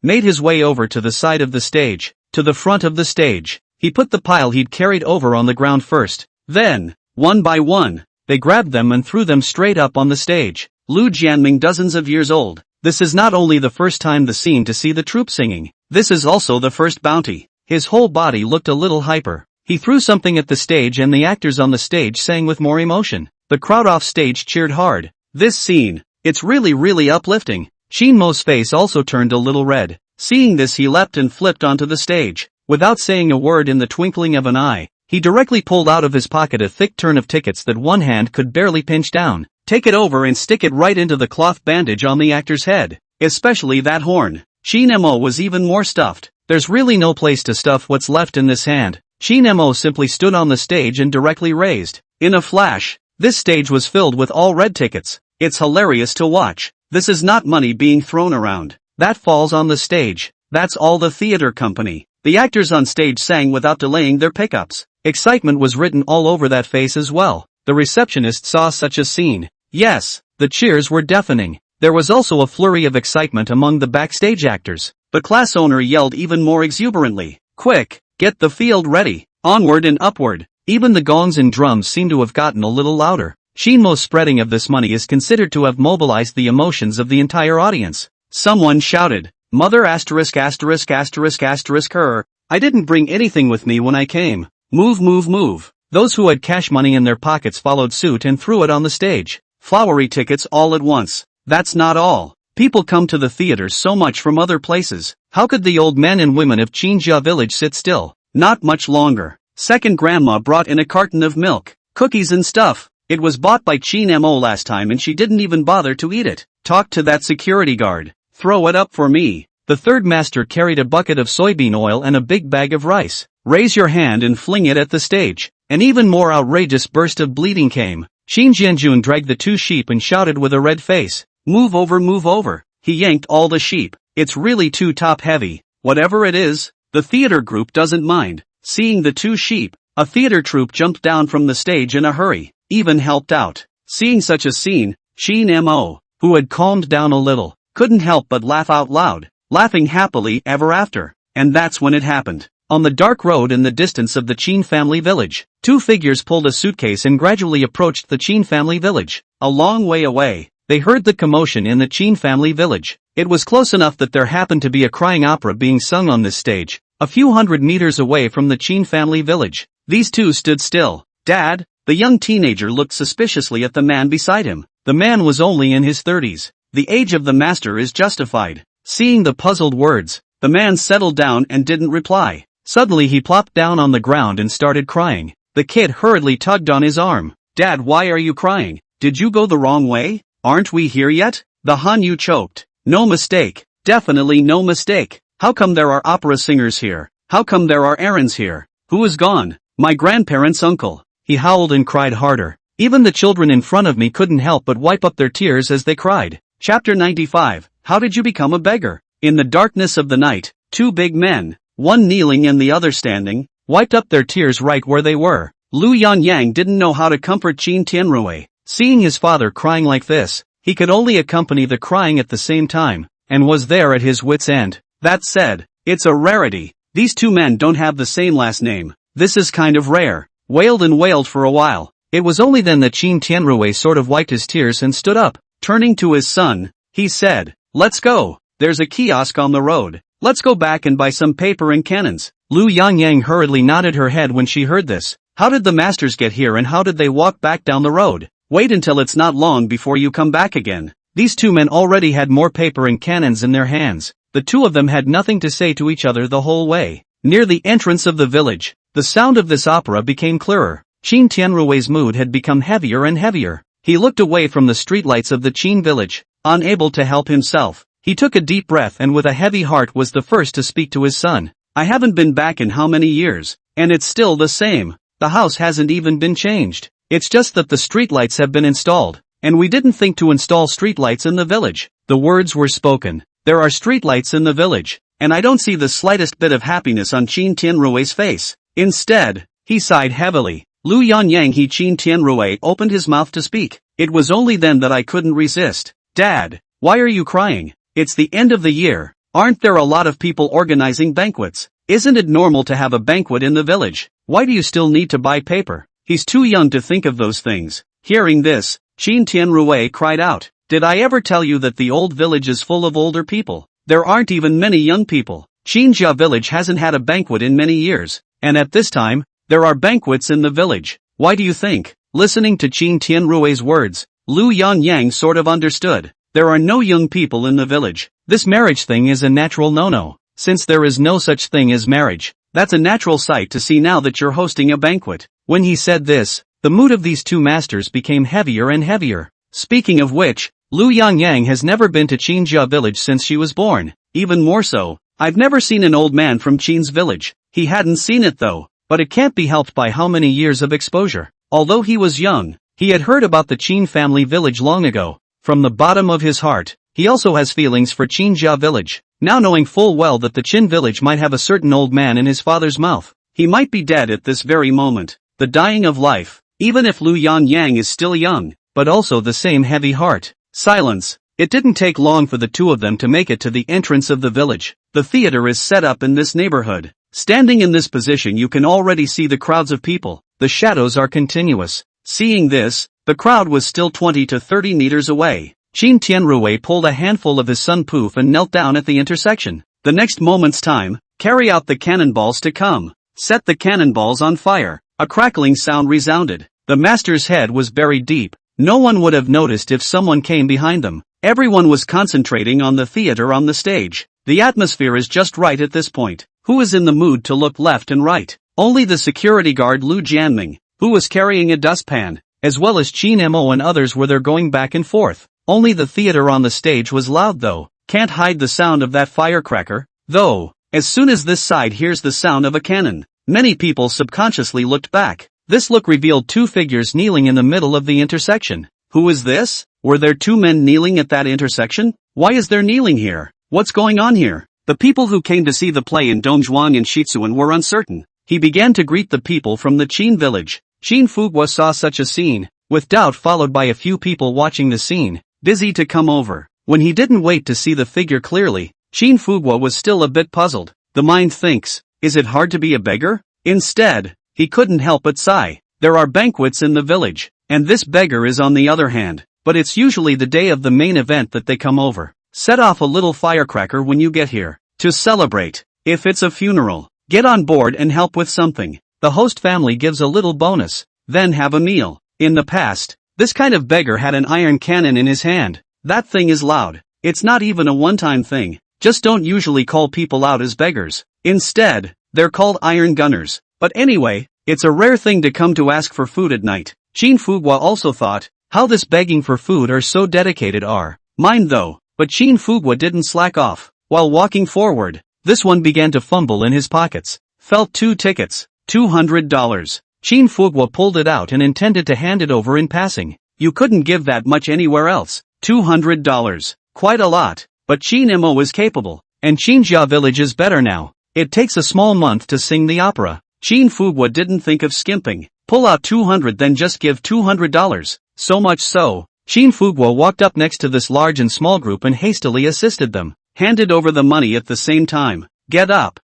Made his way over to the side of the stage, to the front of the stage. He put the pile he'd carried over on the ground first. Then, one by one, they grabbed them and threw them straight up on the stage. Lu Jianming dozens of years old. This is not only the first time the scene to see the troupe singing, this is also the first bounty. His whole body looked a little hyper. He threw something at the stage and the actors on the stage sang with more emotion. The crowd off stage cheered hard. This scene, it's really uplifting. Qin Mo's face also turned a little red. Seeing this he leapt and flipped onto the stage. Without saying a word in the twinkling of an eye, he directly pulled out of his pocket a thick turn of tickets that one hand could barely pinch down. Take it over and stick it right into the cloth bandage on the actor's head. Especially that horn. Qin Mo was even more stuffed. There's really no place to stuff what's left in this hand. Qin Mo simply stood on the stage and directly raised. In a flash, this stage was filled with all red tickets. It's hilarious to watch. This is not money being thrown around. That falls on the stage. That's all the theater company. The actors on stage sang without delaying their pickups. Excitement was written all over that face as well. The receptionist saw such a scene. Yes, the cheers were deafening. There was also a flurry of excitement among the backstage actors. The class owner yelled even more exuberantly, "Quick, get the field ready, onward and upward." Even the gongs and drums seemed to have gotten a little louder. Shinmo's spreading of this money is considered to have mobilized the emotions of the entire audience. Someone shouted, "Mother asterisk asterisk asterisk asterisk her, I didn't bring anything with me when I came. Move move move." Those who had cash money in their pockets followed suit and threw it on the stage. Flowery tickets all at once. That's not all. People come to the theaters so much from other places. How could the old men and women of Chinja village sit still? Not much longer. Second grandma brought in a carton of milk, cookies and stuff. It was bought by Chin Mo last time and she didn't even bother to eat it. Talk to that security guard. Throw it up for me. The third master carried a bucket of soybean oil and a big bag of rice. Raise your hand and fling it at the stage. An even more outrageous burst of bleeding came. Shin Jianjun dragged the two sheep and shouted with a red face, "Move over, move over." He yanked all the sheep. It's really too top heavy. Whatever it is, the theater group doesn't mind. Seeing the two sheep, a theater troupe jumped down from the stage in a hurry, even helped out. Seeing such a scene, Shin Mo, who had calmed down a little, couldn't help but laugh out loud, laughing happily ever after. And that's when it happened. On the dark road in the distance of the Chin family village, two figures pulled a suitcase and gradually approached the Chin family village. A long way away, they heard the commotion in the Chin family village. It was close enough that there happened to be a crying opera being sung on this stage, a few hundred meters away from the Chin family village. These two stood still. "Dad?" The young teenager looked suspiciously at the man beside him. The man was only in his 30s. The age of the master is justified. Seeing the puzzled words, the man settled down and didn't reply. Suddenly he plopped down on the ground and started crying. The kid hurriedly tugged on his arm. "Dad, why are you crying? Did you go the wrong way? Aren't we here yet?" The Hanyu choked. "No mistake. Definitely no mistake. How come there are opera singers here? How come there are errands here? Who is gone? My grandparents' uncle." He howled and cried harder. Even the children in front of me couldn't help but wipe up their tears as they cried. Chapter 95. How did you become a beggar? In the darkness of the night, two big men, one kneeling and the other standing, wiped up their tears right where they were. Lu Yanyang didn't know how to comfort Qin Tianrui. Seeing his father crying like this, he could only accompany the crying at the same time, and was there at his wit's end. That said, it's a rarity. These two men don't have the same last name. This is kind of rare. Wailed and wailed for a while. It was only then that Qin Tianrui sort of wiped his tears and stood up. Turning to his son, he said, "Let's go. There's a kiosk on the road. Let's go back and buy some paper and cannons." Lu Yangyang hurriedly nodded her head when she heard this. How did the masters get here and how did they walk back down the road? Wait until it's not long before you come back again. These two men already had more paper and cannons in their hands. The two of them had nothing to say to each other the whole way. Near the entrance of the village, the sound of this opera became clearer. Qin Tianrui's mood had become heavier and heavier. He looked away from the streetlights of the Qin village, unable to help himself. He took a deep breath and with a heavy heart was the first to speak to his son. "I haven't been back in how many years, and it's still the same. The house hasn't even been changed. It's just that the streetlights have been installed, and we didn't think to install streetlights in the village." The words were spoken. There are streetlights in the village, and I don't see the slightest bit of happiness on Qin Tianrui's face. Instead, he sighed heavily. Lu Yanyang he Qin Tianrui opened his mouth to speak. It was only then that I couldn't resist. "Dad, why are you crying? It's the end of the year. Aren't there a lot of people organizing banquets? Isn't it normal to have a banquet in the village? Why do you still need to buy paper?" He's too young to think of those things. Hearing this, Qin Tianrui cried out, "Did I ever tell you that the old village is full of older people? There aren't even many young people. Qinjia village hasn't had a banquet in many years, and at this time, there are banquets in the village. Why do you think?" Listening to Qin Tianrui's words, Lu Yanyang sort of understood. There are no young people in the village. This marriage thing is a natural no-no. Since there is no such thing as marriage, that's a natural sight to see now that you're hosting a banquet. When he said this, the mood of these two masters became heavier and heavier. Speaking of which, Lu Yangyang has never been to Qinjia village since she was born. Even more so, I've never seen an old man from Qin's village. He hadn't seen it though, but it can't be helped by how many years of exposure. Although he was young, he had heard about the Qin family village long ago. From the bottom of his heart, he also has feelings for Qinjia village. now knowing full well that the Qin village might have a certain old man in his father's mouth. He might be dead at this very moment, the dying of life, even if Lu Yang is still young, but also the same heavy heart. Silence. It didn't take long for the two of them to make it to the entrance of the village. The theater is set up in this neighborhood. Standing in this position you can already see the crowds of people. The shadows are continuous. Seeing this, the crowd was still 20 to 30 meters away. Qin Tianrui pulled a handful of his sun poof and knelt down at the intersection. The next moment's time, carry out the cannonballs to come. Set the cannonballs on fire. A crackling sound resounded. The master's head was buried deep. No one would have noticed if someone came behind them. Everyone was concentrating on the theater on the stage. The atmosphere is just right at this point. Who is in the mood to look left and right? Only the security guard Lu Jianming, who was carrying a dustpan, as well as Qin Mo and others were there going back and forth. Only the theater on the stage was loud though. Can't hide the sound of that firecracker, though. As soon as this side hears the sound of a cannon, many people subconsciously looked back. This look revealed two figures kneeling in the middle of the intersection. Who is this? Were there two men kneeling at that intersection? Why is there kneeling here? What's going on here? The people who came to see the play in Dongzhuang and Shitsuan were uncertain. He began to greet the people from the Qin village. Qin Fugua saw such a scene, with doubt followed by a few people watching the scene, busy to come over. When he didn't wait to see the figure clearly, Qin Fugua was still a bit puzzled. The mind thinks, is it hard to be a beggar? Instead, he couldn't help but sigh. There are banquets in the village, and this beggar is on the other hand, but it's usually the day of the main event that they come over. Set off a little firecracker when you get here, to celebrate. If it's a funeral, get on board and help with something. The host family gives a little bonus, then have a meal. In the past, this kind of beggar had an iron cannon in his hand. That thing is loud. It's not even a one-time thing. Just don't usually call people out as beggars. Instead, they're called iron gunners. But anyway, it's a rare thing to come to ask for food at night. Qin Fugua also thought, how this begging for food are so dedicated are. Mine though. But Qin Fugua didn't slack off. While walking forward, this one began to fumble in his pockets. Felt 2 tickets, $200. Qin Fugua pulled it out and intended to hand it over in passing. You couldn't give that much anywhere else. $200. Quite a lot. But Qin Mo is capable. And Qinjia village is better now. It takes a small month to sing the opera. Qin Fugua didn't think of skimping. Pull out 200 then just give $200. So much so, Qin Fugua walked up next to this large and small group and hastily assisted them. Handed over the money at the same time. Get up,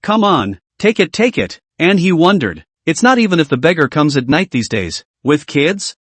come on, take it. And he wondered, it's not even if the beggar comes at night these days. With kids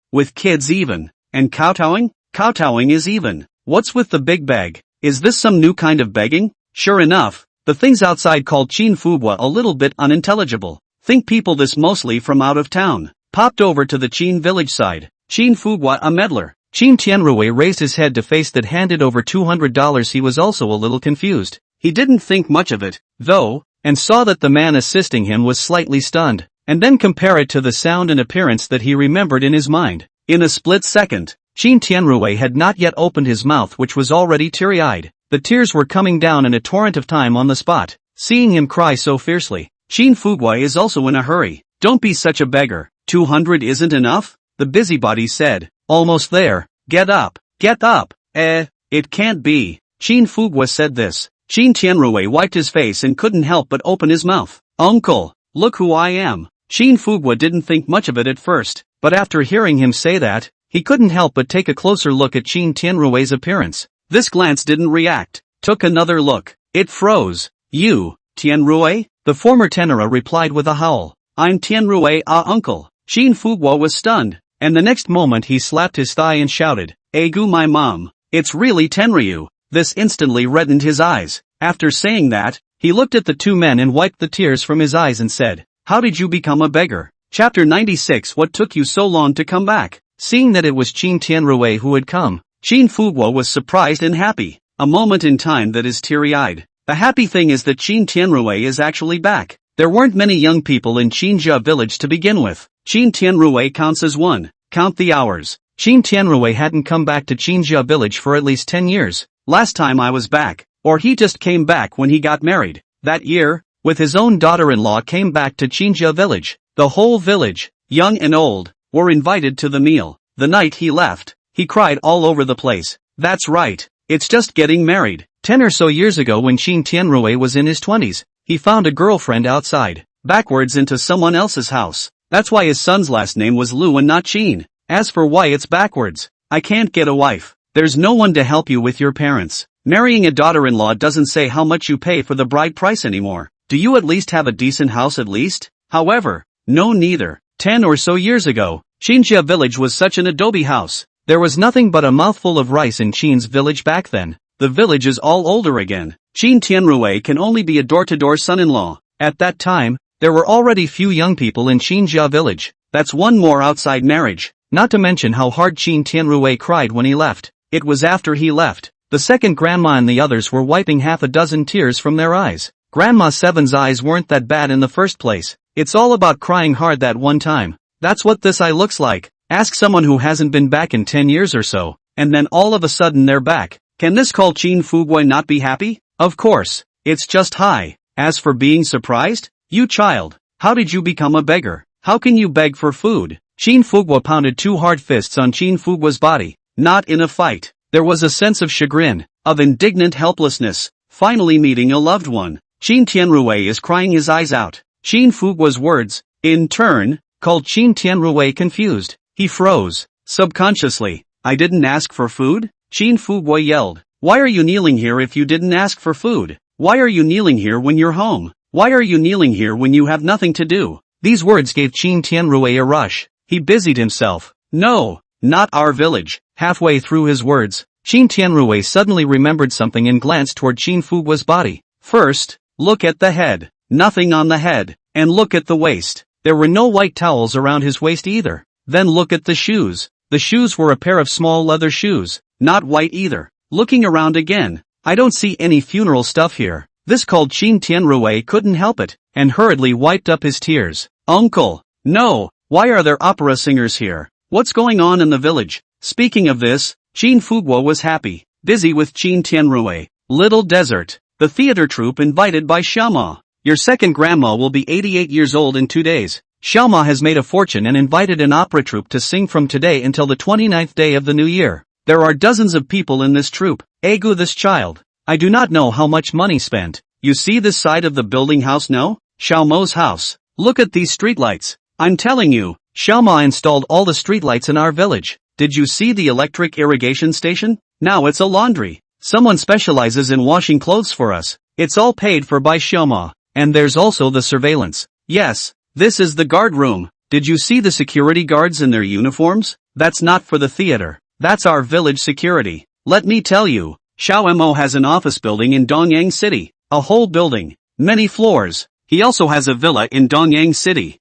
even. And kowtowing? Kowtowing is even. What's with the big bag? Is this some new kind of begging? Sure enough, the things outside called Qin Fugua a little bit unintelligible. Think people this mostly from out of town. Popped over to the Qin village side. Qin Fugua a meddler. Qin Tianrui raised his head to face that handed over $200. He was also a little confused. He didn't think much of it, though, and saw that the man assisting him was slightly stunned, and then compare it to the sound and appearance that he remembered in his mind. In a split second, Qin Tianrui had not yet opened his mouth which was already teary-eyed. The tears were coming down in a torrent of time on the spot. Seeing him cry so fiercely, Qin Fugua is also in a hurry. Don't be such a beggar. 200 isn't enough? The busybody said. Almost there. Get up. It can't be. Qin Fugua said this. Qin Tianrui wiped his face and couldn't help but open his mouth. Uncle, look who I am. Qin Fugua didn't think much of it at first, but after hearing him say that, he couldn't help but take a closer look at Qin Tianrui's appearance. This glance didn't react. Took another look. It froze. You, Tianrui? The former tenora replied with a howl. I'm Tianrui, uncle. Qin Fugua was stunned, and the next moment he slapped his thigh and shouted, Egu my mom. It's really Tenryu. This instantly reddened his eyes. After saying that, he looked at the two men and wiped the tears from his eyes and said, how did you become a beggar? Chapter 96. What took you so long to come back? Seeing that it was Qin Tianrui who had come, Qin Fugua was surprised and happy. A moment in time that is teary-eyed. The happy thing is that Qin Tianrui is actually back. There weren't many young people in Qinjia village to begin with. Qin Tianrui counts as one. Count the hours. Qin Tianrui hadn't come back to Qinjia village for at least 10 years. Last time I was back, or he just came back when he got married. That year, with his own daughter-in-law came back to Qinjia village. The whole village, young and old, were invited to the meal. The night he left, he cried all over the place. That's right, it's just getting married. 10 or so years ago when Qin Tianrui was in his 20s, he found a girlfriend outside, backwards into someone else's house. That's why his son's last name was Lu and not Qin. As for why it's backwards, I can't get a wife. There's no one to help you with your parents. Marrying a daughter-in-law doesn't say how much you pay for the bride price anymore. Do you at least have a decent house at least? However, no neither. 10 or so years ago, Qinjia village was such an adobe house. There was nothing but a mouthful of rice in Qin's village back then. The village is all older again. Qin Tianrui can only be a door-to-door son-in-law. At that time, there were already few young people in Qinjia village. That's one more outside marriage. Not to mention how hard Qin Tianrui cried when he left. It was after he left. The second grandma and the others were wiping half a dozen tears from their eyes. Grandma Seven's eyes weren't that bad in the first place. It's all about crying hard that one time. That's what this eye looks like. Ask someone who hasn't been back in 10 years or so, and then all of a sudden they're back. Can this called Qin Fugui not be happy? Of course. It's just hi. As for being surprised? You child. How did you become a beggar? How can you beg for food? Qin Fugui pounded two hard fists on Qin Fugui's body. Not in a fight. There was a sense of chagrin, of indignant helplessness, finally meeting a loved one. Qin Tianrui is crying his eyes out. Qin Fugui's words, in turn, called Qin Tianrui confused. He froze. Subconsciously, I didn't ask for food? Qin Fugui yelled. Why are you kneeling here if you didn't ask for food? Why are you kneeling here when you're home? Why are you kneeling here when you have nothing to do? These words gave Qin Tianrui a rush. He busied himself. No, not our village. Halfway through his words, Qin Tianrui suddenly remembered something and glanced toward Qin Fugui's body. First, look at the head. Nothing on the head. And look at the waist. There were no white towels around his waist either. Then look at the shoes. The shoes were a pair of small leather shoes. Not white either. Looking around again. I don't see any funeral stuff here. This called Qin Tianrui couldn't help it, and hurriedly wiped up his tears. Uncle! No! Why are there opera singers here? What's going on in the village? Speaking of this, Qin Fugui was happy. Busy with Qin Tianrui. Little Desert. The theater troupe invited by Xiaoma. Your second grandma will be 88 years old in 2 days. Xiaoma has made a fortune and invited an opera troupe to sing from today until the 29th day of the new year. There are dozens of people in this troupe. Egu this child. I do not know how much money spent. You see this side of the building house no? Xiaomo's house. Look at these streetlights. I'm telling you, Xiaoma installed all the streetlights in our village. Did you see the electric irrigation station? Now it's a laundry. Someone specializes in washing clothes for us. It's all paid for by Xiaoma. And there's also the surveillance. Yes, this is the guard room. Did you see the security guards in their uniforms? That's not for the theater. That's our village security. Let me tell you, Xiaomo has an office building in Dongyang City. A whole building. Many floors. He also has a villa in Dongyang City.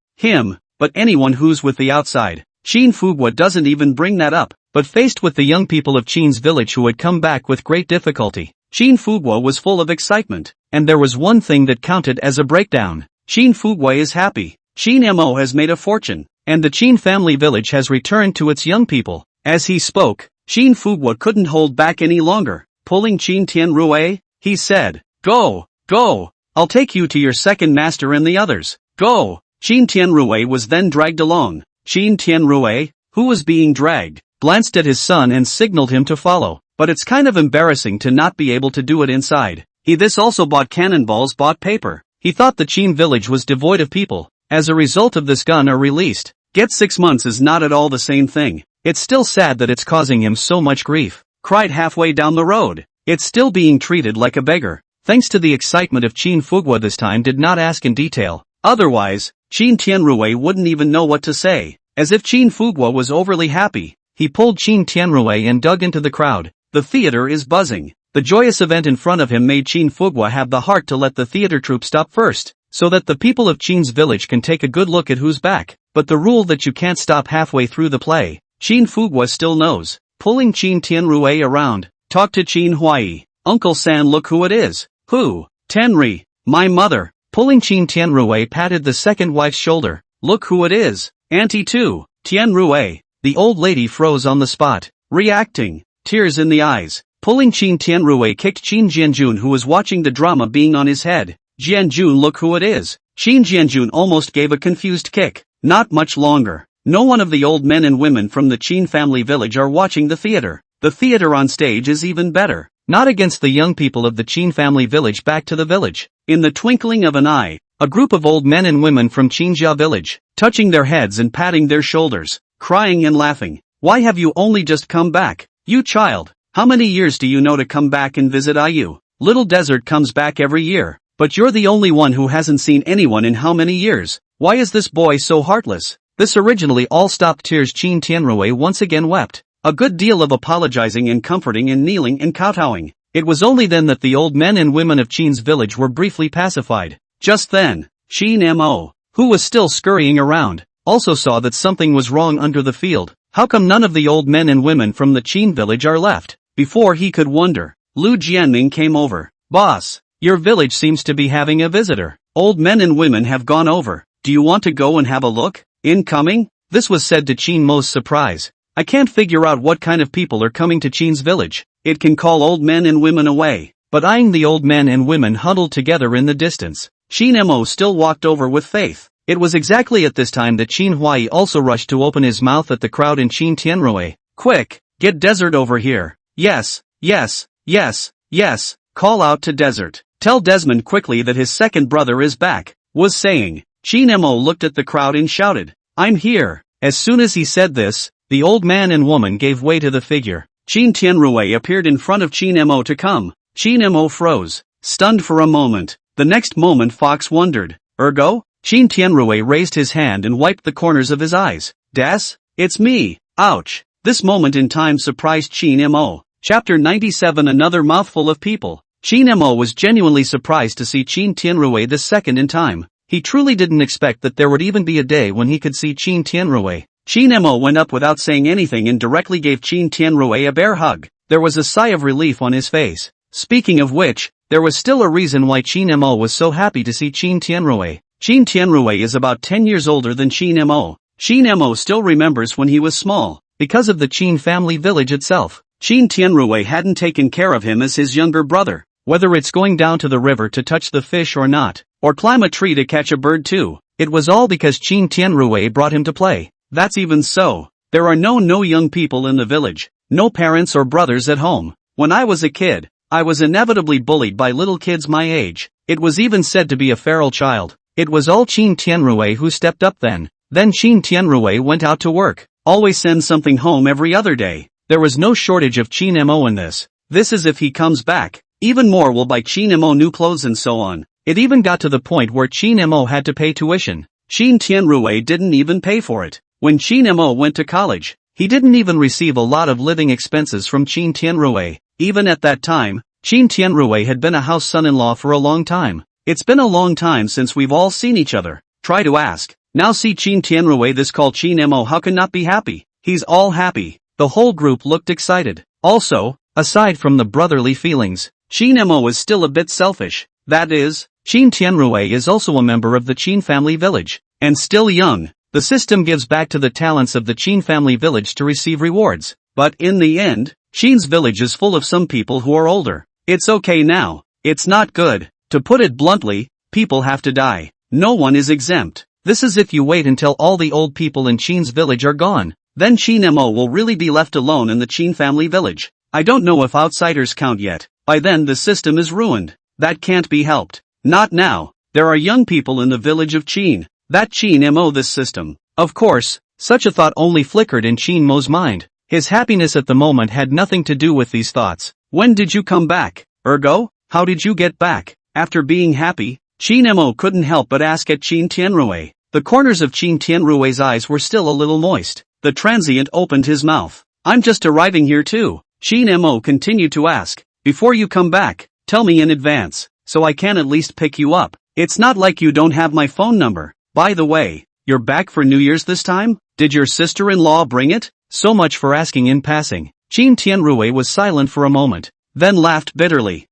But anyone who's with the outside. Qin Fugui doesn't even bring that up. But faced with the young people of Qin's village who had come back with great difficulty, Qin Fugui was full of excitement. And there was one thing that counted as a breakdown. Qin Fugui is happy. Qin Mo has made a fortune. And the Qin family village has returned to its young people. As he spoke, Qin Fugui couldn't hold back any longer. Pulling Qin Tianrui, he said, Go, go, I'll take you to your second master and the others. Go. Qin Tianrui was then dragged along. Qin Tianrui, who was being dragged, glanced at his son and signaled him to follow. But it's kind of embarrassing to not be able to do it inside. This also bought cannonballs, bought paper. He thought the Qin village was devoid of people. As a result of this gun are released. Get 6 months is not at all the same thing. It's still sad that it's causing him so much grief. Cried halfway down the road. It's still being treated like a beggar. Thanks to the excitement of Qin Fugui this time did not ask in detail. Otherwise, Qin Tianrui wouldn't even know what to say. As if Qin Fugui was overly happy, he pulled Qin Tianrui and dug into the crowd. The theater is buzzing. The joyous event in front of him made Qin Fugui have the heart to let the theater troupe stop first, so that the people of Qin's village can take a good look at who's back. But the rule that you can't stop halfway through the play, Qin Fugui still knows. Pulling Qin Tianrui around, talk to Qin Huai. Uncle San, look who it is. Who? Tenri. My mother. Pulling Qin Tianrui patted the second wife's shoulder. Look who it is. Auntie too. Tianrui. The old lady froze on the spot, reacting. Tears in the eyes. Pulling Qin Tianrui kicked Qin Jianjun who was watching the drama being on his head. Jianjun, look who it is. Qin Jianjun almost gave a confused kick. Not much longer. No one of the old men and women from the Qin family village are watching the theater. The theater on stage is even better. not against the young people of the Qin family village. Back to the village. In the twinkling of an eye, a group of old men and women from Qinjia village, touching their heads and patting their shoulders, crying and laughing. Why have you only just come back? You child, how many years do you know to come back and visit IU? Little Desert comes back every year, but you're the only one who hasn't seen anyone in how many years? Why is this boy so heartless? This originally all stopped tears. Qin Tianrui once again wept, a good deal of apologizing and comforting and kneeling and kowtowing. It was only then that the old men and women of Qin's village were briefly pacified. Just then, Qin Mo, who was still scurrying around, also saw that something was wrong under the field. How come none of the old men and women from the Qin village are left? Before he could wonder, Lu Jianming came over. Boss, your village seems to be having a visitor. Old men and women have gone over. Do you want to go and have a look? Incoming? This was said to Qin Mo's surprise. I can't figure out what kind of people are coming to Qin's village. It can call old men and women away. But eyeing the old men and women huddled together in the distance, Qin Mo still walked over with faith. It was exactly at this time that Qin Huai also rushed to open his mouth at the crowd in Qin Tianrui. Quick, get Desert over here. Yes, yes, yes, yes, call out to Desert. Tell Desmond quickly that his second brother is back, was saying. Qin Mo looked at the crowd and shouted, I'm here. As soon as he said this, the old man and woman gave way to the figure. Qin Tianrui appeared in front of Qin Mo to come. Qin Mo froze, stunned for a moment. The next moment Fox wondered, Ergo? Qin Tianrui raised his hand and wiped the corners of his eyes. Das? It's me. Ouch. This moment in time surprised Qin Mo. Chapter 97. Another mouthful of people. Qin Mo was genuinely surprised to see Qin Tianrui this second in time. He truly didn't expect that there would even be a day when he could see Qin Tianrui. Qin Mo went up without saying anything and directly gave Qin Tianrui a bear hug. There was a sigh of relief on his face. Speaking of which, there was still a reason why Qin Mo was so happy to see Qin Tianrui. Qin Tianrui is about 10 years older than Qin Mo. Qin Mo still remembers when he was small. Because of the Qin family village itself, Qin Tianrui hadn't taken care of him as his younger brother. Whether it's going down to the river to touch the fish or not, or climb a tree to catch a bird too, it was all because Qin Tianrui brought him to play. That's even so. There are no young people in the village, no parents or brothers at home. When I was a kid, I was inevitably bullied by little kids my age. It was even said to be a feral child. It was all Qin Tianrui who stepped up then. Then Qin Tianrui went out to work, always send something home every other day. There was no shortage of Qin Mo in this. This is if he comes back. Even more will buy Qin Mo new clothes and so on. It even got to the point where Qin Mo had to pay tuition. Qin Tianrui didn't even pay for it. When Qin Mo went to college, he didn't even receive a lot of living expenses from Qin Tianrui. Even at that time, Qin Tianrui had been a house son-in-law for a long time. It's been a long time since we've all seen each other. Try to ask. Now see Qin Tianrui this call Qin Mo how can not be happy? He's all happy. The whole group looked excited. Also, aside from the brotherly feelings, Qin Mo is still a bit selfish. That is, Qin Tianrui is also a member of the Qin family village, and still young. The system gives back to the talents of the Qin family village to receive rewards. But in the end, Qin's village is full of some people who are older. It's okay now. It's not good. To put it bluntly, people have to die. No one is exempt. This is if you wait until all the old people in Qin's village are gone. Then Qin Mo will really be left alone in the Qin family village. I don't know if outsiders count yet. By then the system is ruined. That can't be helped. Not now. There are young people in the village of Qin. That Qin Mo this system. Of course, such a thought only flickered in Qin Mo's mind. His happiness at the moment had nothing to do with these thoughts. When did you come back? Ergo, how did you get back? After being happy, Qin Mo couldn't help but ask at Qin Tianrui. The corners of Qin Tianrui's eyes were still a little moist. The transient opened his mouth. I'm just arriving here too. Qin Mo continued to ask. Before you come back, tell me in advance, so I can at least pick you up. It's not like you don't have my phone number. By the way, you're back for New Year's this time? Did your sister-in-law bring it? So much for asking in passing. Qin Tianrui was silent for a moment, then laughed bitterly.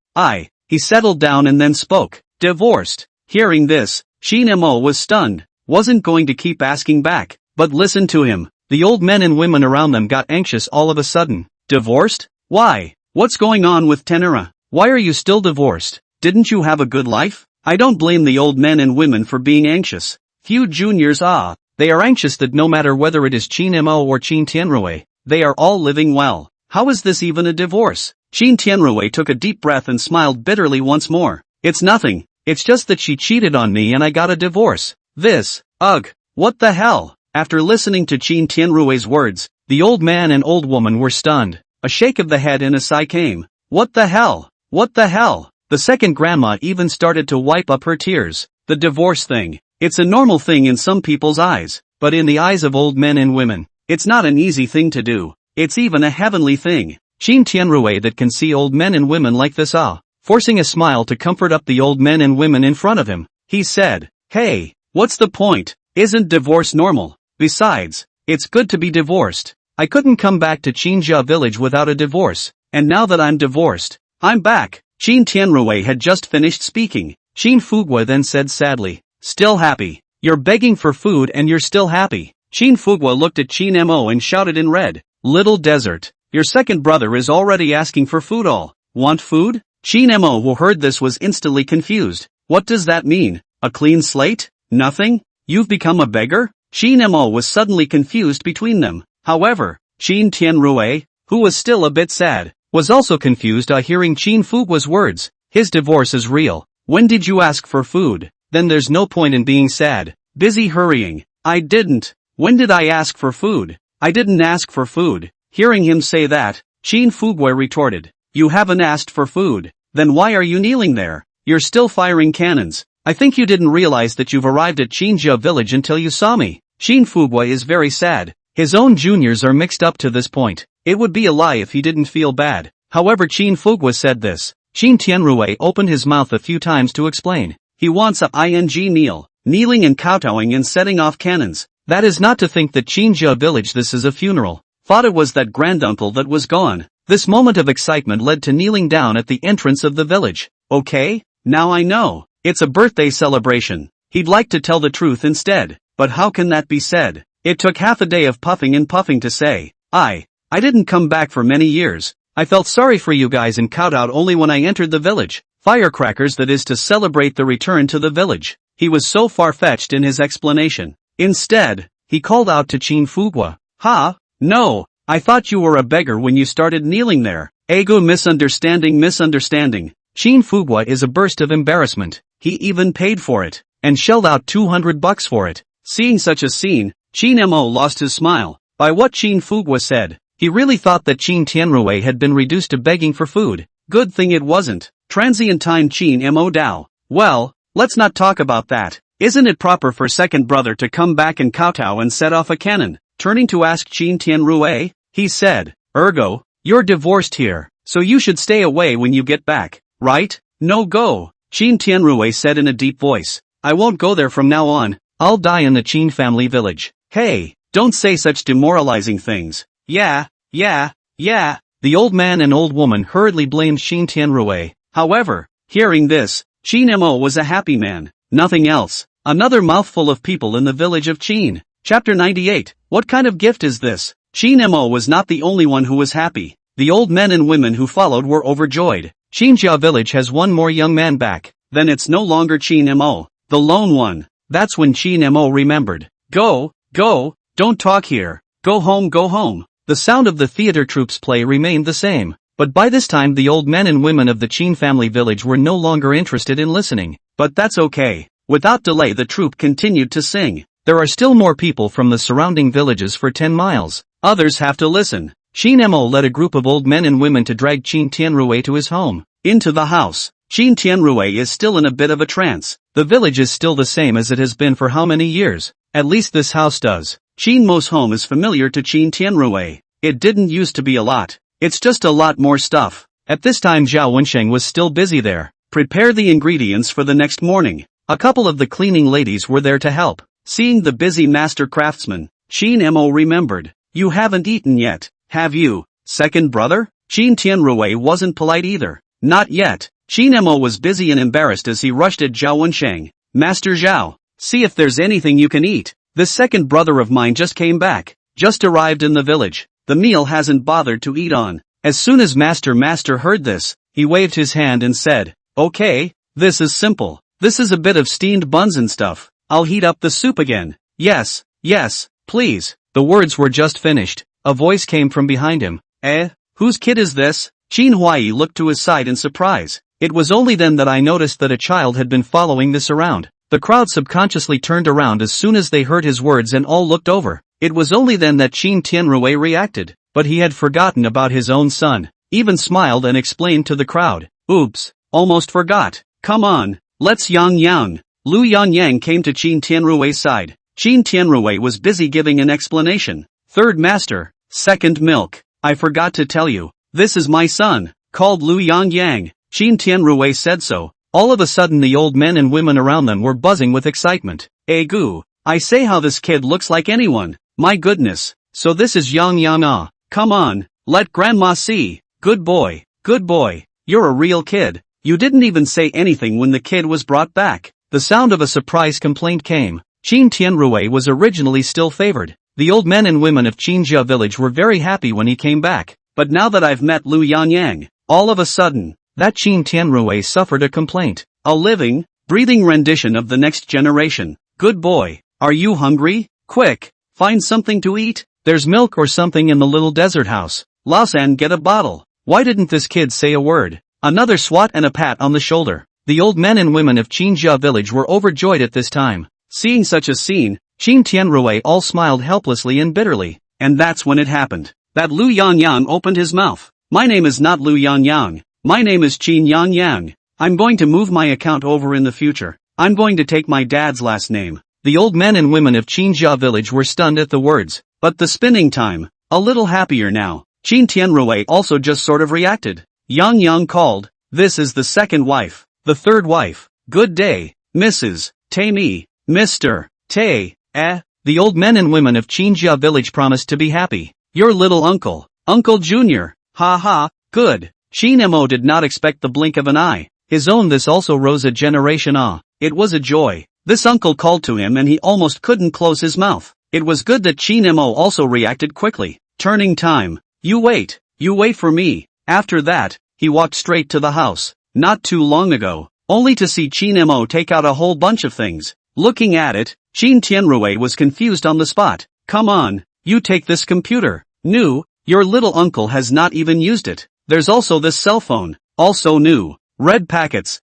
He settled down and then spoke. Divorced. Hearing this, Qin Mo was stunned. Wasn't going to keep asking back, but listen to him. The old men and women around them got anxious all of a sudden. Divorced? Why? What's going on with Tenera? Why are you still divorced? Didn't you have a good life? I don't blame the old men and women for being anxious. Few juniors they are anxious that no matter whether it is Qin Mo or Qin Tianrui, they are all living well. How is this even a divorce? Qin Tianrui took a deep breath and smiled bitterly once more. It's nothing, it's just that she cheated on me and I got a divorce. Ugh, what the hell? After listening to Qin Tianrui's words, the old man and old woman were stunned. A shake of the head and a sigh came. What the hell? What the hell? The second grandma even started to wipe up her tears. The divorce thing. It's a normal thing in some people's eyes, but in the eyes of old men and women, it's not an easy thing to do. It's even a heavenly thing. Qin Tianrui that can see old men and women like this forcing a smile to comfort up the old men and women in front of him, he said, "Hey, what's the point? Isn't divorce normal? Besides, it's good to be divorced. I couldn't come back to Qinjia village without a divorce, and now that I'm divorced, I'm back." Qin Tianrui had just finished speaking. Qin Fugua then said sadly, "Still happy? You're begging for food and you're still happy?" Qin Fugua looked at Qin Mo and shouted in red, "Little desert, your second brother is already asking for food. All want food?" Qin Mo, who heard this, was instantly confused. What does that mean? A clean slate? Nothing? You've become a beggar? Qin Mo was suddenly confused between them. However, Qin Tianrui, who was still a bit sad, was also confused hearing Qin Fugua's words. His divorce is real. When did you ask for food? Then there's no point in being sad. Busy hurrying. I didn't. When did I ask for food? I didn't ask for food. Hearing him say that, Qin Fugua retorted, "You haven't asked for food. Then why are you kneeling there? You're still firing cannons. I think you didn't realize that you've arrived at Qinjia village until you saw me." Qin Fugua is very sad. His own juniors are mixed up to this point. It would be a lie if he didn't feel bad. However, Qin Fugua said this. Qin Tianrui opened his mouth a few times to explain. He wants a kneeling and kowtowing and setting off cannons. That is not to think that Qinjia village this is a funeral. Thought it was that granduncle that was gone. This moment of excitement led to kneeling down at the entrance of the village. Okay, now I know. It's a birthday celebration. He'd like to tell the truth instead. But how can that be said? It took half a day of puffing and puffing to say, I didn't come back for many years. I felt sorry for you guys and kowtowed only when I entered the village. Firecrackers, that is to celebrate the return to the village. He was so far-fetched in his explanation. Instead, he called out to Qin Fugua. No, I thought you were a beggar when you started kneeling there. Ego misunderstanding. Qin Fugua is a burst of embarrassment. He even paid for it, and shelled out $200 for it. Seeing such a scene, Qin Mo lost his smile. By what Qin Fugua said, he really thought that Qin Tianrui had been reduced to begging for food. Good thing it wasn't. Transient time Qin Mo Dao. Well, let's not talk about that. Isn't it proper for second brother to come back and kowtow and set off a cannon? Turning to ask Qin Tianrui, he said, Ergo, you're divorced here, so you should stay away when you get back, right? No go. Qin Tianrui said in a deep voice. I won't go there from now on. I'll die in the Qin family village. Hey, don't say such demoralizing things. Yeah. The old man and old woman hurriedly blamed Qin Tianrui. However, hearing this, Qin Mo was a happy man. Nothing else. Another mouthful of people in the village of Qin. Chapter 98. What kind of gift is this? Qin Mo was not the only one who was happy. The old men and women who followed were overjoyed. Qinjia village has one more young man back. Then it's no longer Qin Mo, the lone one. That's when Qin Mo remembered. Go, don't talk here. Go home. The sound of the theater troupe's play remained the same. But by this time the old men and women of the Qin family village were no longer interested in listening. But that's okay. Without delay the troupe continued to sing. There are still more people from the surrounding villages for 10 miles. Others have to listen. Qin Mo led a group of old men and women to drag Qin Tianrui to his home. Into the house. Qin Tianrui is still in a bit of a trance. The village is still the same as it has been for how many years? At least this house does. Qin Mo's home is familiar to Qin Tianrui. It didn't used to be a lot. It's just a lot more stuff. At this time Zhao Wensheng was still busy there. Prepare the ingredients for the next morning. A couple of the cleaning ladies were there to help. Seeing the busy master craftsman, Qin Mo remembered. You haven't eaten yet, have you, second brother? Qin Tianrui wasn't polite either. Not yet. Qin Mo was busy and embarrassed as he rushed at Zhao Wensheng. Master Zhao, see if there's anything you can eat. This second brother of mine just came back. Just arrived in the village. The meal hasn't bothered to eat on. As soon as Master heard this, he waved his hand and said, Okay, this is simple. This is a bit of steamed buns and stuff. I'll heat up the soup again. Yes, please. The words were just finished. A voice came from behind him. Whose kid is this? Qin Huai looked to his side in surprise. It was only then that I noticed that a child had been following this around. The crowd subconsciously turned around as soon as they heard his words and all looked over. It was only then that Qin Tianrui reacted, but he had forgotten about his own son. Even smiled and explained to the crowd, "Oops, almost forgot. Come on, let's yang." Lu Yangyang came to Qin Tianrui's side. Qin Tianrui was busy giving an explanation. "Third master, second milk. I forgot to tell you, this is my son," called Lu Yangyang. Qin Tianrui said so. All of a sudden the old men and women around them were buzzing with excitement. "Egu, I say how this kid looks like anyone. My goodness, so this is Yang ah. Come on, let grandma see. Good boy, you're a real kid." You didn't even say anything when the kid was brought back. The sound of a surprise complaint came. Qin Tianrui was originally still favored. The old men and women of Qinjia village were very happy when he came back. But now that I've met Lu Yangyang, all of a sudden, that Qin Tianrui suffered a complaint. A living, breathing rendition of the next generation. "Good boy, are you hungry? Quick, find something to eat. There's milk or something in the little desert house. Lausan, get a bottle." Why didn't this kid say a word? Another swat and a pat on the shoulder. The old men and women of Qinjia village were overjoyed at this time. Seeing such a scene, Qin Tianrui all smiled helplessly and bitterly. And that's when it happened. That Lu Yangyang opened his mouth. "My name is not Lu Yangyang. My name is Qin Yangyang. I'm going to move my account over in the future. I'm going to take my dad's last name." The old men and women of Qinjia village were stunned at the words. But the spinning time, a little happier now. Qin Tianrui also just sort of reacted. Yang called, "This is the second wife. The third wife. Good day, Mrs. Taimi, Mr. Tay, The old men and women of Qinjia village promised to be happy. "Your little uncle, Uncle Junior. Ha ha, good." Qin Mo did not expect the blink of an eye. His own this also rose a generation ah. It was a joy. This uncle called to him and he almost couldn't close his mouth. It was good that Qin Mo also reacted quickly. Turning time. You wait for me." After that, he walked straight to the house. Not too long ago, only to see Qin Mo take out a whole bunch of things. Looking at it, Qin Tianrui was confused on the spot. "Come on, you take this computer. New, your little uncle has not even used it. There's also this cell phone, also new. Red packets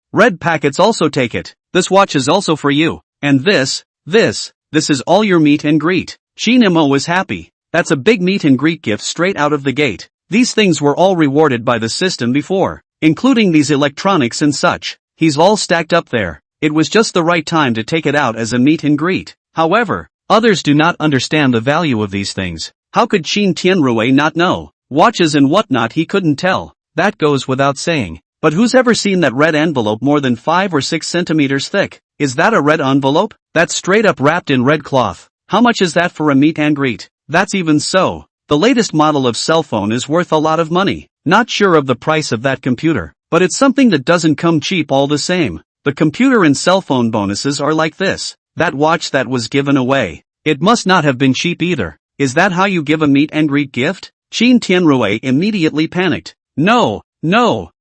also take it. This watch is also for you. And this is all your meet and greet." Qin Mo was happy. That's a big meet and greet gift straight out of the gate. These things were all rewarded by the system before, including these electronics and such. He's all stacked up there. It was just the right time to take it out as a meet and greet. However, others do not understand the value of these things. How could Qin Tianrui not know? Watches and whatnot he couldn't tell. That goes without saying. But who's ever seen that red envelope more than 5 or 6 centimeters thick? Is that a red envelope? That's straight up wrapped in red cloth. How much is that for a meet and greet? That's even so. The latest model of cell phone is worth a lot of money. Not sure of the price of that computer, but it's something that doesn't come cheap all the same. The computer and cell phone bonuses are like this. That watch that was given away. It must not have been cheap either. Is that how you give a meet and greet gift? Qin Tianrui immediately panicked. No,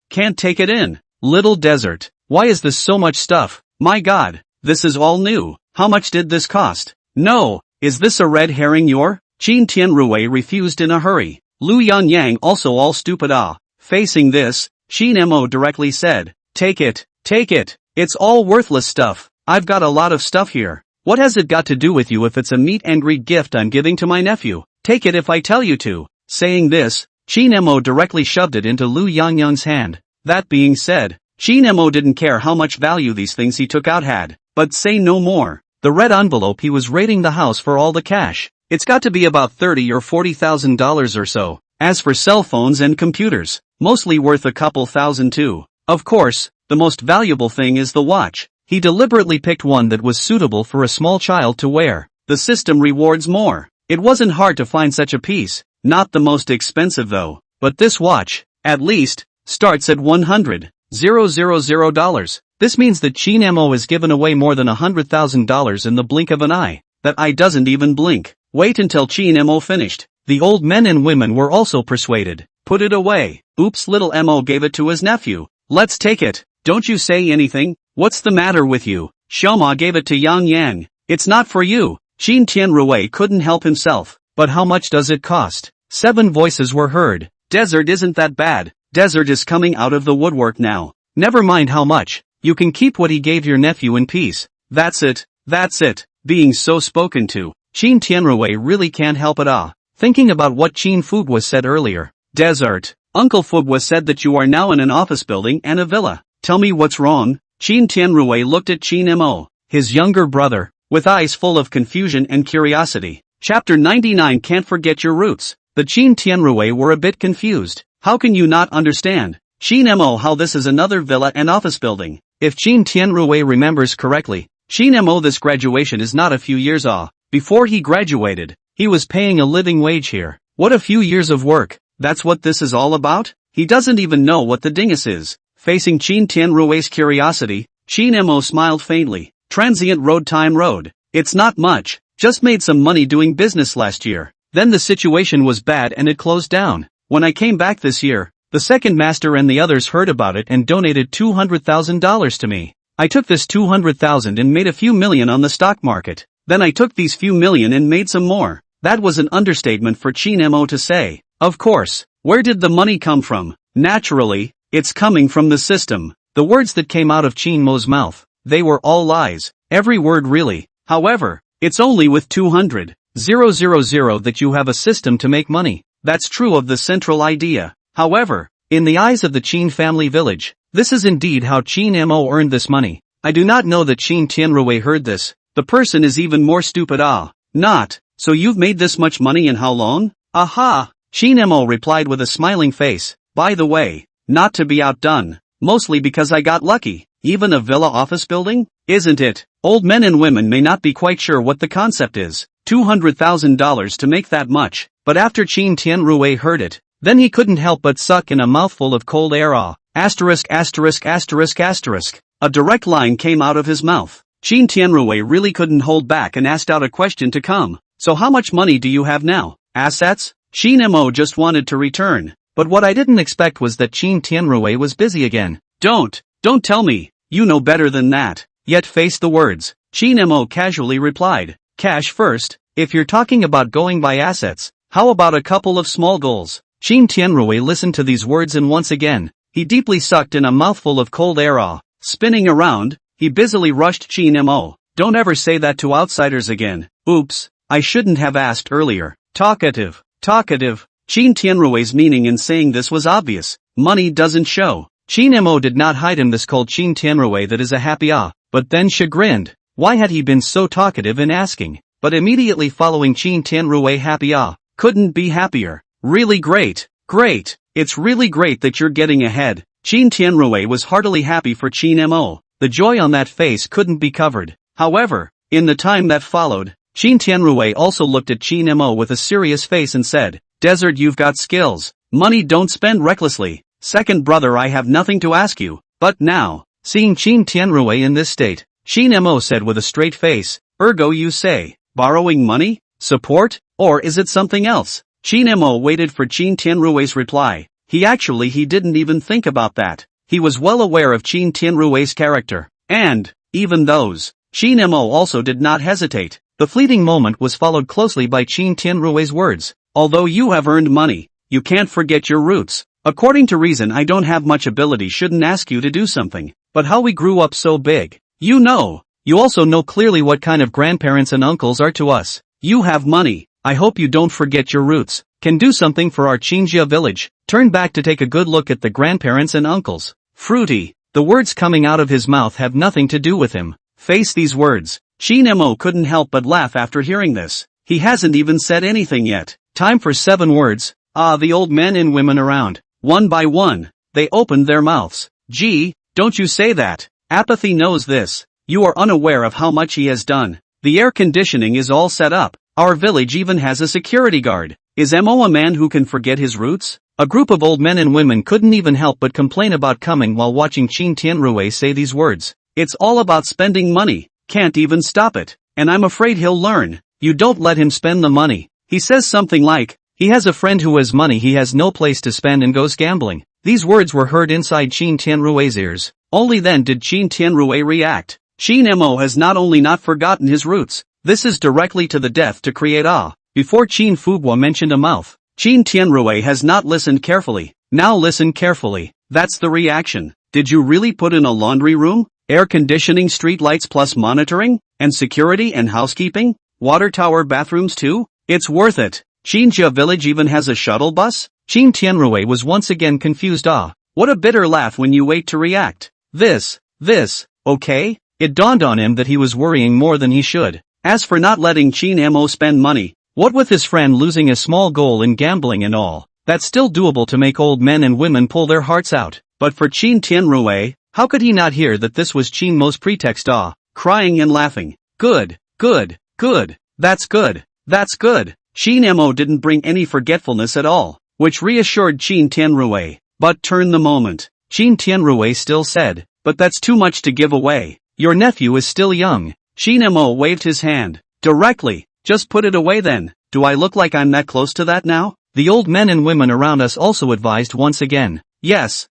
can't take it in. Little desert. Why is this so much stuff? My god, this is all new. How much did this cost? No, is this a red herring Qin Tianrui refused in a hurry. Lu Yangyang also all stupid ah. Facing this, Qin Mo directly said, Take it. It's all worthless stuff. I've got a lot of stuff here. What has it got to do with you if it's a meet and greet gift I'm giving to my nephew? Take it if I tell you to. Saying this, Qin Mo directly shoved it into Lu Yangyang's hand. That being said, Qin Mo didn't care how much value these things he took out had. But say no more. The red envelope he was raiding the house for all the cash. It's got to be about $30,000 or $40,000 or so. As for cell phones and computers, mostly worth a couple thousand too. Of course, the most valuable thing is the watch. He deliberately picked one that was suitable for a small child to wear. The system rewards more. It wasn't hard to find such a piece. Not the most expensive though. But this watch, at least, starts at $100,000. This means that Qin Mo has given away more than $100,000 in the blink of an eye. That eye doesn't even blink. Wait until Qin Mo finished. The old men and women were also persuaded. Put it away. Oops, little Mo gave it to his nephew. Let's take it. Don't you say anything. What's the matter with you? Xiaoma gave it to Yang. It's not for you. Qin Tianrui couldn't help himself. But how much does it cost? 7 voices were heard. Desert isn't that bad. Desert is coming out of the woodwork now. Never mind how much. You can keep what he gave your nephew in peace. That's it. That's it. Being so spoken to, Qin Tianrui really can't help it. Thinking about what Qin Fugwa said earlier. Desert. Uncle Fugwa said that you are now in an office building and a villa. Tell me what's wrong. Qin Tianrui looked at Qin Mo, his younger brother, with eyes full of confusion and curiosity. Chapter 99. Can't forget your roots. The Qin Tianrui were a bit confused. How can you not understand, Qin Mo, how this is another villa and office building? If Qin Tianrui remembers correctly, Qin Mo, this graduation is not a few years off. Before he graduated, he was paying a living wage here. What a few years of work. That's what this is all about? He doesn't even know what the dingus is. Facing Qin Tianrui's curiosity, Qin Mo smiled faintly. Transient road. It's not much. Just made some money doing business last year. Then the situation was bad and it closed down. When I came back this year, the second master and the others heard about it and donated $200,000 to me. I took this $200,000 and made a few million on the stock market. Then I took these few million and made some more. That was an understatement for Qin Mo to say. Of course. Where did the money come from? Naturally, it's coming from the system. The words that came out of Qin Mo's mouth, they were all lies. Every word really. However, it's only with 200,000 that you have a system to make money. That's true of the central idea. However, in the eyes of the Qin family village, this is indeed how Qin Mo earned this money. I do not know that Qin Tianrui heard this. The person is even more stupid. Not. So you've made this much money in how long? Aha! Qin Mo replied with a smiling face. By the way, not to be outdone, mostly because I got lucky. Even a villa office building? Isn't it? Old men and women may not be quite sure what the concept is. $200,000 to make that much. But after Qin Tianrui heard it, then he couldn't help but suck in a mouthful of cold air. Asterisk. A direct line came out of his mouth. Qin Tianrui really couldn't hold back and asked out a question to come. So how much money do you have now? Assets? Qin Mo just wanted to return. But what I didn't expect was that Qin Tianrui was busy again. Don't tell me. You know better than that. Yet face the words. Qin Mo casually replied. Cash first. If you're talking about going by assets, how about a couple of small goals? Qin Tianrui listened to these words and once again, he deeply sucked in a mouthful of cold air. Spinning around, he busily rushed Qin Mo. Don't ever say that to outsiders again. Oops, I shouldn't have asked earlier. Talkative. Qin Tianrui's meaning in saying this was obvious. Money doesn't show. Qin Mo did not hide him this cold Qin Tianrui that is a happy but then chagrined. Why had he been so talkative in asking? But immediately following Qin Tianrui happy couldn't be happier. Really great. It's really great that you're getting ahead. Qin Tianrui was heartily happy for Qin Mo. The joy on that face couldn't be covered. However, in the time that followed, Qin Tianrui also looked at Qin Mo with a serious face and said, Desert, you've got skills. Money don't spend recklessly. Second brother, I have nothing to ask you. But now, seeing Qin Tianrui in this state, Qin Mo said with a straight face, Ergo you say, borrowing money? Support? Or is it something else? Qin Mo waited for Qin Tianrui's reply. He didn't even think about that. He was well aware of Qin Tianrui's character. And, even those, Qin Mo also did not hesitate. The fleeting moment was followed closely by Qin Tianrui's words. Although you have earned money, you can't forget your roots. According to reason, I don't have much ability, shouldn't ask you to do something. But how we grew up so big. You also know clearly what kind of grandparents and uncles are to us. You have money. I hope you don't forget your roots. Can do something for our Qinjia village. Turn back to take a good look at the grandparents and uncles. Fruity. The words coming out of his mouth have nothing to do with him. Face these words. Qin Mo couldn't help but laugh after hearing this. He hasn't even said anything yet. Time for 7 words. The old men and women around. One by one, they opened their mouths. Gee, don't you say that. Apathy knows this. You are unaware of how much he has done. The air conditioning is all set up. Our village even has a security guard. Is Mo a man who can forget his roots? A group of old men and women couldn't even help but complain about coming while watching Qin Tianrui say these words. It's all about spending money. Can't even stop it. And I'm afraid he'll learn. You don't let him spend the money. He says something like, he has a friend who has money he has no place to spend and goes gambling. These words were heard inside Qin Tianrui's ears. Only then did Qin Tianrui react. Qin Mo has not only not forgotten his roots, this is directly to the death to create Before Qin Fugwa mentioned a mouth, Qin Tianrui has not listened carefully. Now listen carefully. That's the reaction. Did you really put in a laundry room, air conditioning, street lights plus monitoring, and security and housekeeping? Water tower bathrooms too? It's worth it. Qinjia village even has a shuttle bus? Qin Tianrui was once again confused. What a bitter laugh when you wait to react. This, okay? It dawned on him that he was worrying more than he should. As for not letting Qin Mo spend money, what with his friend losing a small goal in gambling and all, that's still doable to make old men and women pull their hearts out. But for Qin Tianrui, how could he not hear that this was Qin Mo's pretext? Crying and laughing. Good. That's good. Qin Mo didn't bring any forgetfulness at all, which reassured Qin Tianrui. But turn the moment. Qin Tianrui still said, but that's too much to give away. Your nephew is still young. Qin Mo waved his hand. Directly. Just put it away then. Do I look like I'm that close to that now? The old men and women around us also advised once again. Yes.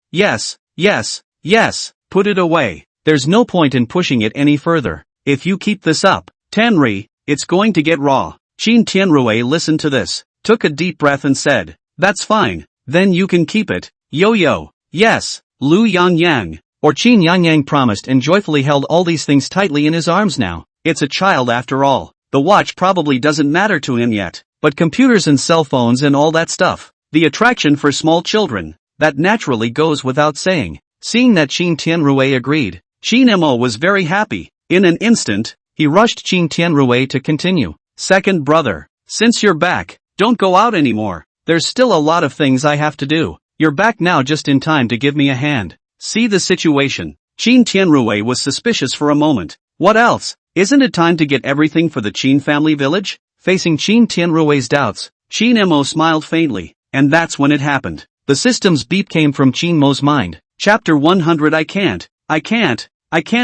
Put it away. There's no point in pushing it any further. If you keep this up, Tenri, it's going to get raw. Qin Tianrui listened to this, took a deep breath and said, that's fine. Then you can keep it. Yo. Yes. Lu Yangyang. Or Qin Yangyang promised and joyfully held all these things tightly in his arms now. It's a child after all. The watch probably doesn't matter to him yet, but computers and cell phones and all that stuff. The attraction for small children. That naturally goes without saying. Seeing that Qin Tianrui agreed, Qin Mo was very happy. In an instant, he rushed Qin Tianrui to continue. Second brother, since you're back, don't go out anymore. There's still a lot of things I have to do. You're back now just in time to give me a hand. See the situation. Qin Tianrui was suspicious for a moment. What else? Isn't it time to get everything for the Qin family village? Facing Qin Tianrui's doubts, Qin Mo smiled faintly, and that's when it happened. The system's beep came from Qin Mo's mind. Chapter 100. I can't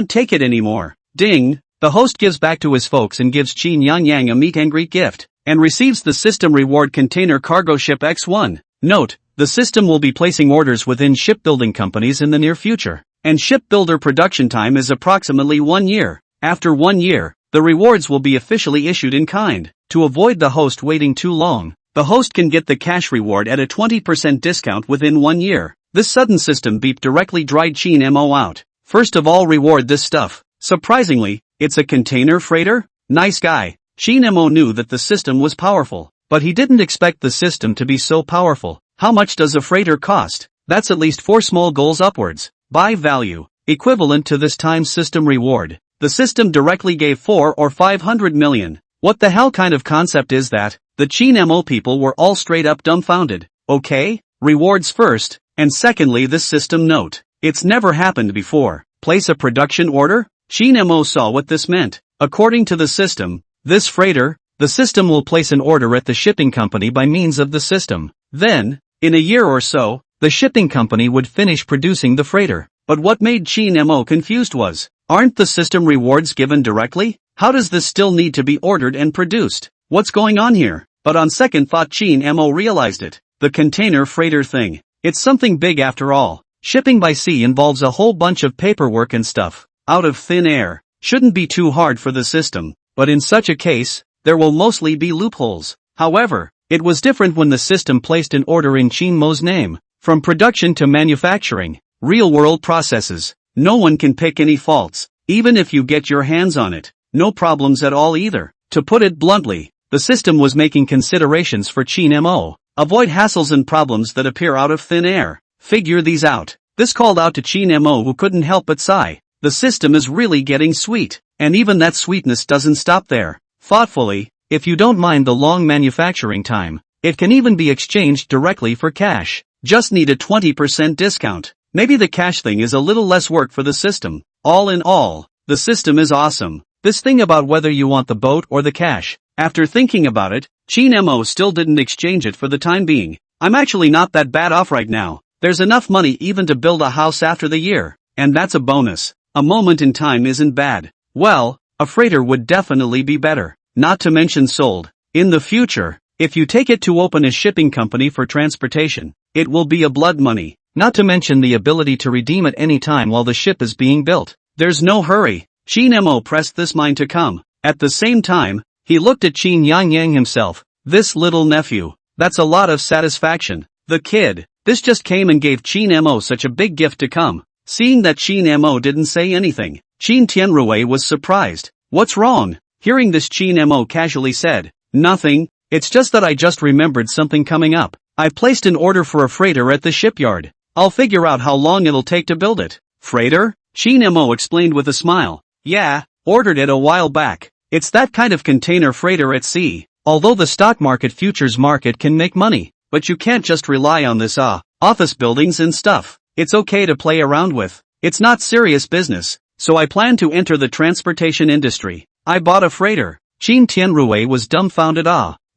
take it anymore. Ding! The host gives back to his folks and gives Qin Yangyang a meet and greet gift, and receives the system reward container cargo ship X1. Note, the system will be placing orders within shipbuilding companies in the near future, and shipbuilder production time is approximately 1 year. After 1 year, the rewards will be officially issued in kind. To avoid the host waiting too long, the host can get the cash reward at a 20% discount within 1 year. This sudden system beep directly dried Qin Mo out. First of all, reward this stuff. Surprisingly, it's a container freighter? Nice guy. Qin Mo knew that the system was powerful, but he didn't expect the system to be so powerful. How much does a freighter cost? That's at least 4 small goals upwards. Buy value, equivalent to this time's system reward. The system directly gave 4 or 500 million. What the hell kind of concept is that? The Qin Mo people were all straight up dumbfounded. Okay, rewards first, and secondly this system note. It's never happened before. Place a production order? Qin Mo saw what this meant. According to the system, this freighter, the system will place an order at the shipping company by means of the system. Then, in a year or so, the shipping company would finish producing the freighter. But what made Qin Mo confused was, aren't the system rewards given directly? How does this still need to be ordered and produced? What's going on here? But on second thought Qin Mo realized it. The container freighter thing. It's something big after all. Shipping by sea involves a whole bunch of paperwork and stuff. Out of thin air. Shouldn't be too hard for the system. But in such a case, there will mostly be loopholes. However, it was different when the system placed an order in Qin Mo's name. From production to manufacturing, real-world processes. No one can pick any faults. Even if you get your hands on it, no problems at all either. To put it bluntly, the system was making considerations for Qin Mo. Avoid hassles and problems that appear out of thin air. Figure these out. This called out to Qin Mo, who couldn't help but sigh. The system is really getting sweet. And even that sweetness doesn't stop there. Thoughtfully, if you don't mind the long manufacturing time, it can even be exchanged directly for cash. Just need a 20% discount. Maybe the cash thing is a little less work for the system. All in all, the system is awesome. This thing about whether you want the boat or the cash. After thinking about it, Qin Mo still didn't exchange it for the time being. I'm actually not that bad off right now. There's enough money even to build a house after the year. And that's a bonus. A moment in time isn't bad. Well, a freighter would definitely be better. Not to mention sold. In the future, if you take it to open a shipping company for transportation, it will be a blood money. Not to mention the ability to redeem at any time while the ship is being built. There's no hurry. Qin Mo pressed this mind to come. At the same time, he looked at Qin Yangyang himself. This little nephew. That's a lot of satisfaction. The kid, This just came and gave Qin Mo such a big gift to come. Seeing that Qin Mo didn't say anything, Qin Tianrui was surprised. What's wrong? Hearing this, Qin Mo casually said, nothing, it's just that I just remembered something coming up. I placed an order for a freighter at the shipyard. I'll figure out how long it'll take to build it. Freighter? Qin Mo explained with a smile. Yeah, ordered it a while back. It's that kind of container freighter at sea. Although the stock market futures market can make money, but you can't just rely on this office buildings and stuff. It's okay to play around with. It's not serious business. So I plan to enter the transportation industry. I bought a freighter. Qin Tianrui was dumbfounded.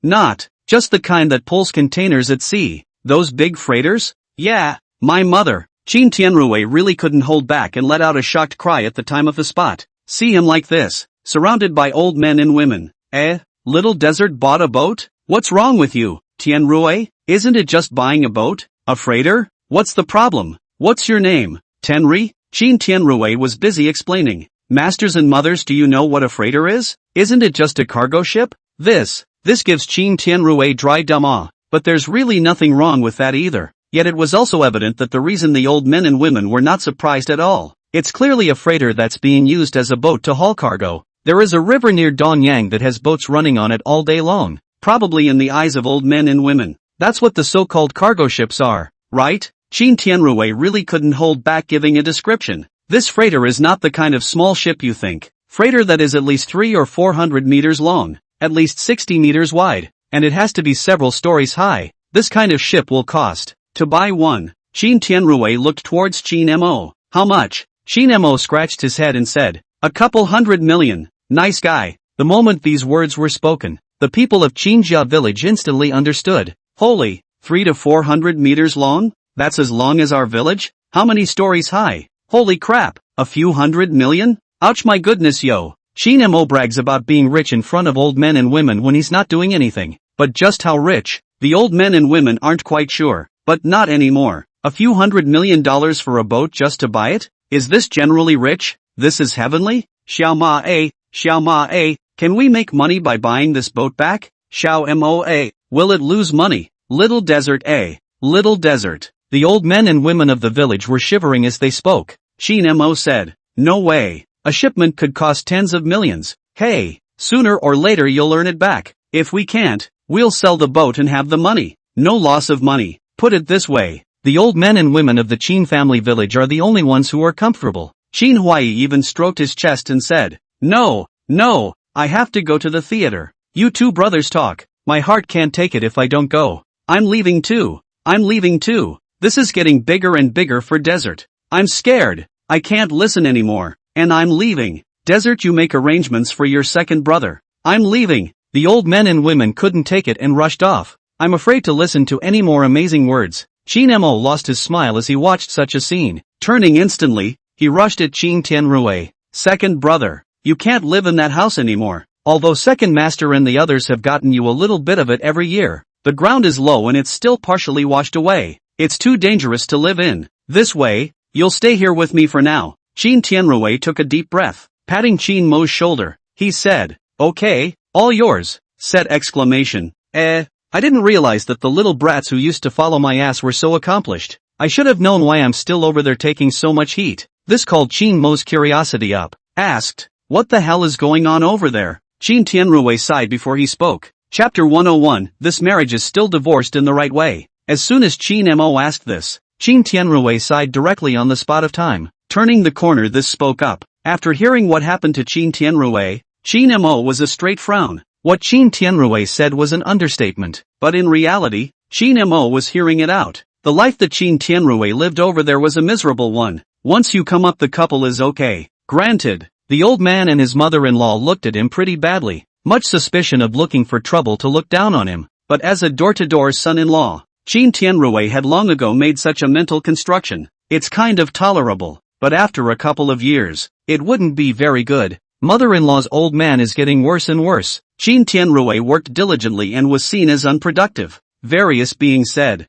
Not just the kind that pulls containers at sea. Those big freighters? Yeah, my mother. Qin Tianrui really couldn't hold back and let out a shocked cry at the time of the spot. See him like this, surrounded by old men and women. Little Desert bought a boat? What's wrong with you, Tianrui? Isn't it just buying a boat? A freighter? What's the problem? What's your name? Tenri? Qin Tianrui was busy explaining. Masters and mothers, do you know what a freighter is? Isn't it just a cargo ship? This gives Qin Tianrui dry dumb awe. But there's really nothing wrong with that either. Yet it was also evident that the reason the old men and women were not surprised at all. It's clearly a freighter that's being used as a boat to haul cargo. There is a river near Donyang that has boats running on it all day long. Probably in the eyes of old men and women. That's what the so-called cargo ships are, right? Qin Tianrui really couldn't hold back giving a description. This freighter is not the kind of small ship you think. Freighter that is at least 300 or 400 meters long, at least 60 meters wide, and it has to be several stories high. This kind of ship will cost. To buy one. Qin Tianrui looked towards Qin Mo. How much? Qin Mo scratched his head and said, a couple $100 million. Nice guy. The moment these words were spoken, the people of Qinjia village instantly understood. Holy, 300 to 400 meters long? That's as long as our village? How many stories high? Holy crap, a few $100 million? Ouch, my goodness, yo. Qin Mo brags about being rich in front of old men and women when he's not doing anything. But just how rich? The old men and women aren't quite sure. But not anymore. A few $100 million for a boat just to buy it? Is this generally rich? This is heavenly? Xiao Ma, can we make money by buying this boat back? Xiao Moa, will it lose money? Little Desert Little Desert. The old men and women of the village were shivering as they spoke. Qin Mo said, no way. A shipment could cost tens of millions. Hey, sooner or later you'll earn it back. If we can't, we'll sell the boat and have the money. No loss of money. Put it this way, the old men and women of the Qin family village are the only ones who are comfortable. Qin Huai even stroked his chest and said, no, I have to go to the theater. You two brothers talk. My heart can't take it if I don't go. I'm leaving too. This is getting bigger and bigger for Desert. I'm scared. I can't listen anymore. And I'm leaving. Desert, you make arrangements for your second brother. I'm leaving. The old men and women couldn't take it and rushed off. I'm afraid to listen to any more amazing words. Qin Mo lost his smile as he watched such a scene. Turning instantly, he rushed at Qin Tianrui. Second brother, you can't live in that house anymore. Although second master and the others have gotten you a little bit of it every year, the ground is low and it's still partially washed away. It's too dangerous to live in. This way, you'll stay here with me for now. Qin Tianrui took a deep breath. Patting Qin Mo's shoulder, he said, okay, all yours, said exclamation. I didn't realize that the little brats who used to follow my ass were so accomplished. I should have known why I'm still over there taking so much heat. This called Qin Mo's curiosity up. Asked, what the hell is going on over there? Qin Tianrui sighed before he spoke. Chapter 101, this marriage is still divorced in the right way. As soon as Qin Mo asked this, Qin Tianrui sighed directly on the spot of time. Turning the corner, this spoke up. After hearing what happened to Qin Tianrui, Qin Mo was a straight frown. What Qin Tianrui said was an understatement, but in reality, Qin Mo was hearing it out. The life that Qin Tianrui lived over there was a miserable one. Once you come up, the couple is okay. Granted, the old man and his mother-in-law looked at him pretty badly, much suspicion of looking for trouble to look down on him, but as a door-to-door son-in-law, Qin Tianrui had long ago made such a mental construction. It's kind of tolerable, but after a couple of years, it wouldn't be very good. Mother-in-law's old man is getting worse and worse. Qin Tianrui worked diligently and was seen as unproductive. Various being said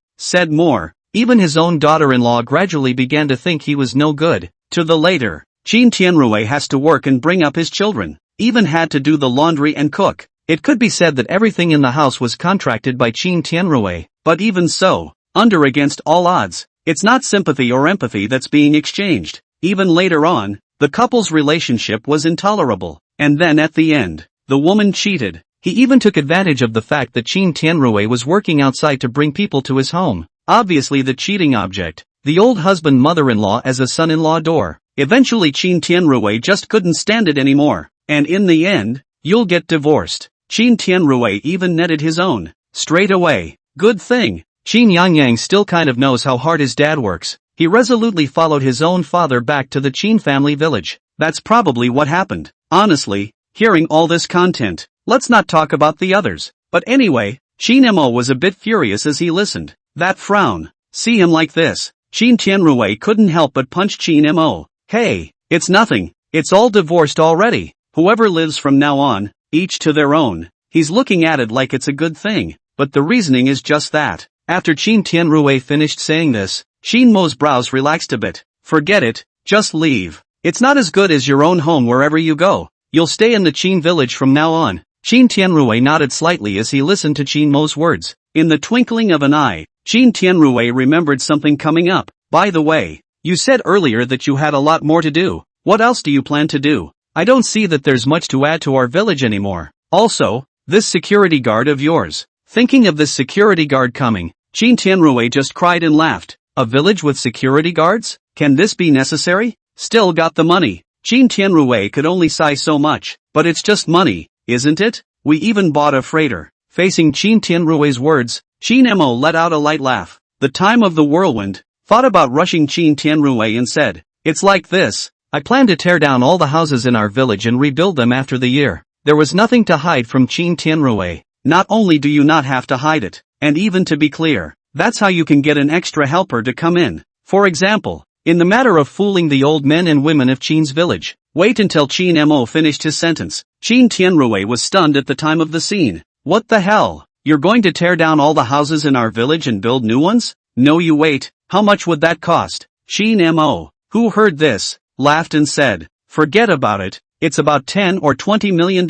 more. Even his own daughter-in-law gradually began to think he was no good. To the later, Qin Tianrui has to work and bring up his children. Even had to do the laundry and cook. It could be said that everything in the house was contracted by Qin Tianrui. But even so, under against all odds. It's not sympathy or empathy that's being exchanged. Even later on, the couple's relationship was intolerable. And then at the end, the woman cheated. He even took advantage of the fact that Qin Tianrui was working outside to bring people to his home. Obviously the cheating object, the old husband mother-in-law as a son-in-law door. Eventually Qin Tianrui just couldn't stand it anymore. And in the end, you'll get divorced. Qin Tianrui even netted his own. Straight away. Good thing. Qin Yangyang still kind of knows how hard his dad works. He resolutely followed his own father back to the Qin family village. That's probably what happened. Honestly, hearing all this content, let's not talk about the others. But anyway, Qin Mo was a bit furious as he listened. That frown. See him like this. Qin Tianrui couldn't help but punch Qin Mo. Hey, it's nothing. It's all divorced already. Whoever lives from now on, each to their own. He's looking at it like it's a good thing. But the reasoning is just that. After Qin Tianrui finished saying this, Qin Mo's brows relaxed a bit. Forget it, just leave. It's not as good as your own home wherever you go. You'll stay in the Qin village from now on. Qin Tianrui nodded slightly as he listened to Qin Mo's words. In the twinkling of an eye, Qin Tianrui remembered something coming up. By the way, you said earlier that you had a lot more to do. What else do you plan to do? I don't see that there's much to add to our village anymore. Also, this security guard of yours. Thinking of this security guard coming, Qin Tianrui just cried and laughed. A village with security guards? Can this be necessary? Still got the money. Qin Tianrui could only sigh so much. But it's just money, isn't it? We even bought a freighter. Facing Qin Tianrui's words, Qin Mo let out a light laugh. The time of the whirlwind, thought about rushing Qin Tianrui and said, it's like this. I plan to tear down all the houses in our village and rebuild them after the year. There was nothing to hide from Qin Tianrui. Not only do you not have to hide it, and even to be clear, that's how you can get an extra helper to come in. For example, in the matter of fooling the old men and women of Qin's village. Wait until Qin Mo finished his sentence. Qin Tianrui was stunned at the time of the scene. What the hell? You're going to tear down all the houses in our village and build new ones? No, you wait. How much would that cost? Qin Mo, who heard this, laughed and said, forget about it. It's about $10 or $20 million.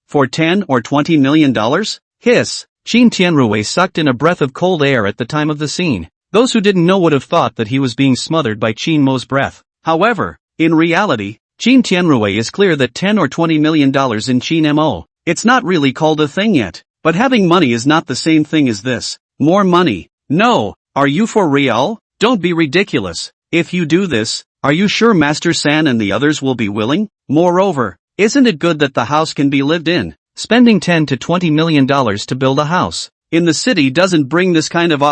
For $10 or $20 million? Hiss. Qin Tianrui sucked in a breath of cold air at the time of the scene. Those who didn't know would have thought that he was being smothered by Qin Mo's breath. However, in reality, Qin Tianrui is clear that $10 or $20 million in Qin Mo. It's not really called a thing yet. But having money is not the same thing as this. More money. No. Are you for real? Don't be ridiculous. If you do this, are you sure Master San and the others will be willing? Moreover, isn't it good that the house can be lived in? Spending $10 to $20 million to build a house in the city doesn't bring this kind of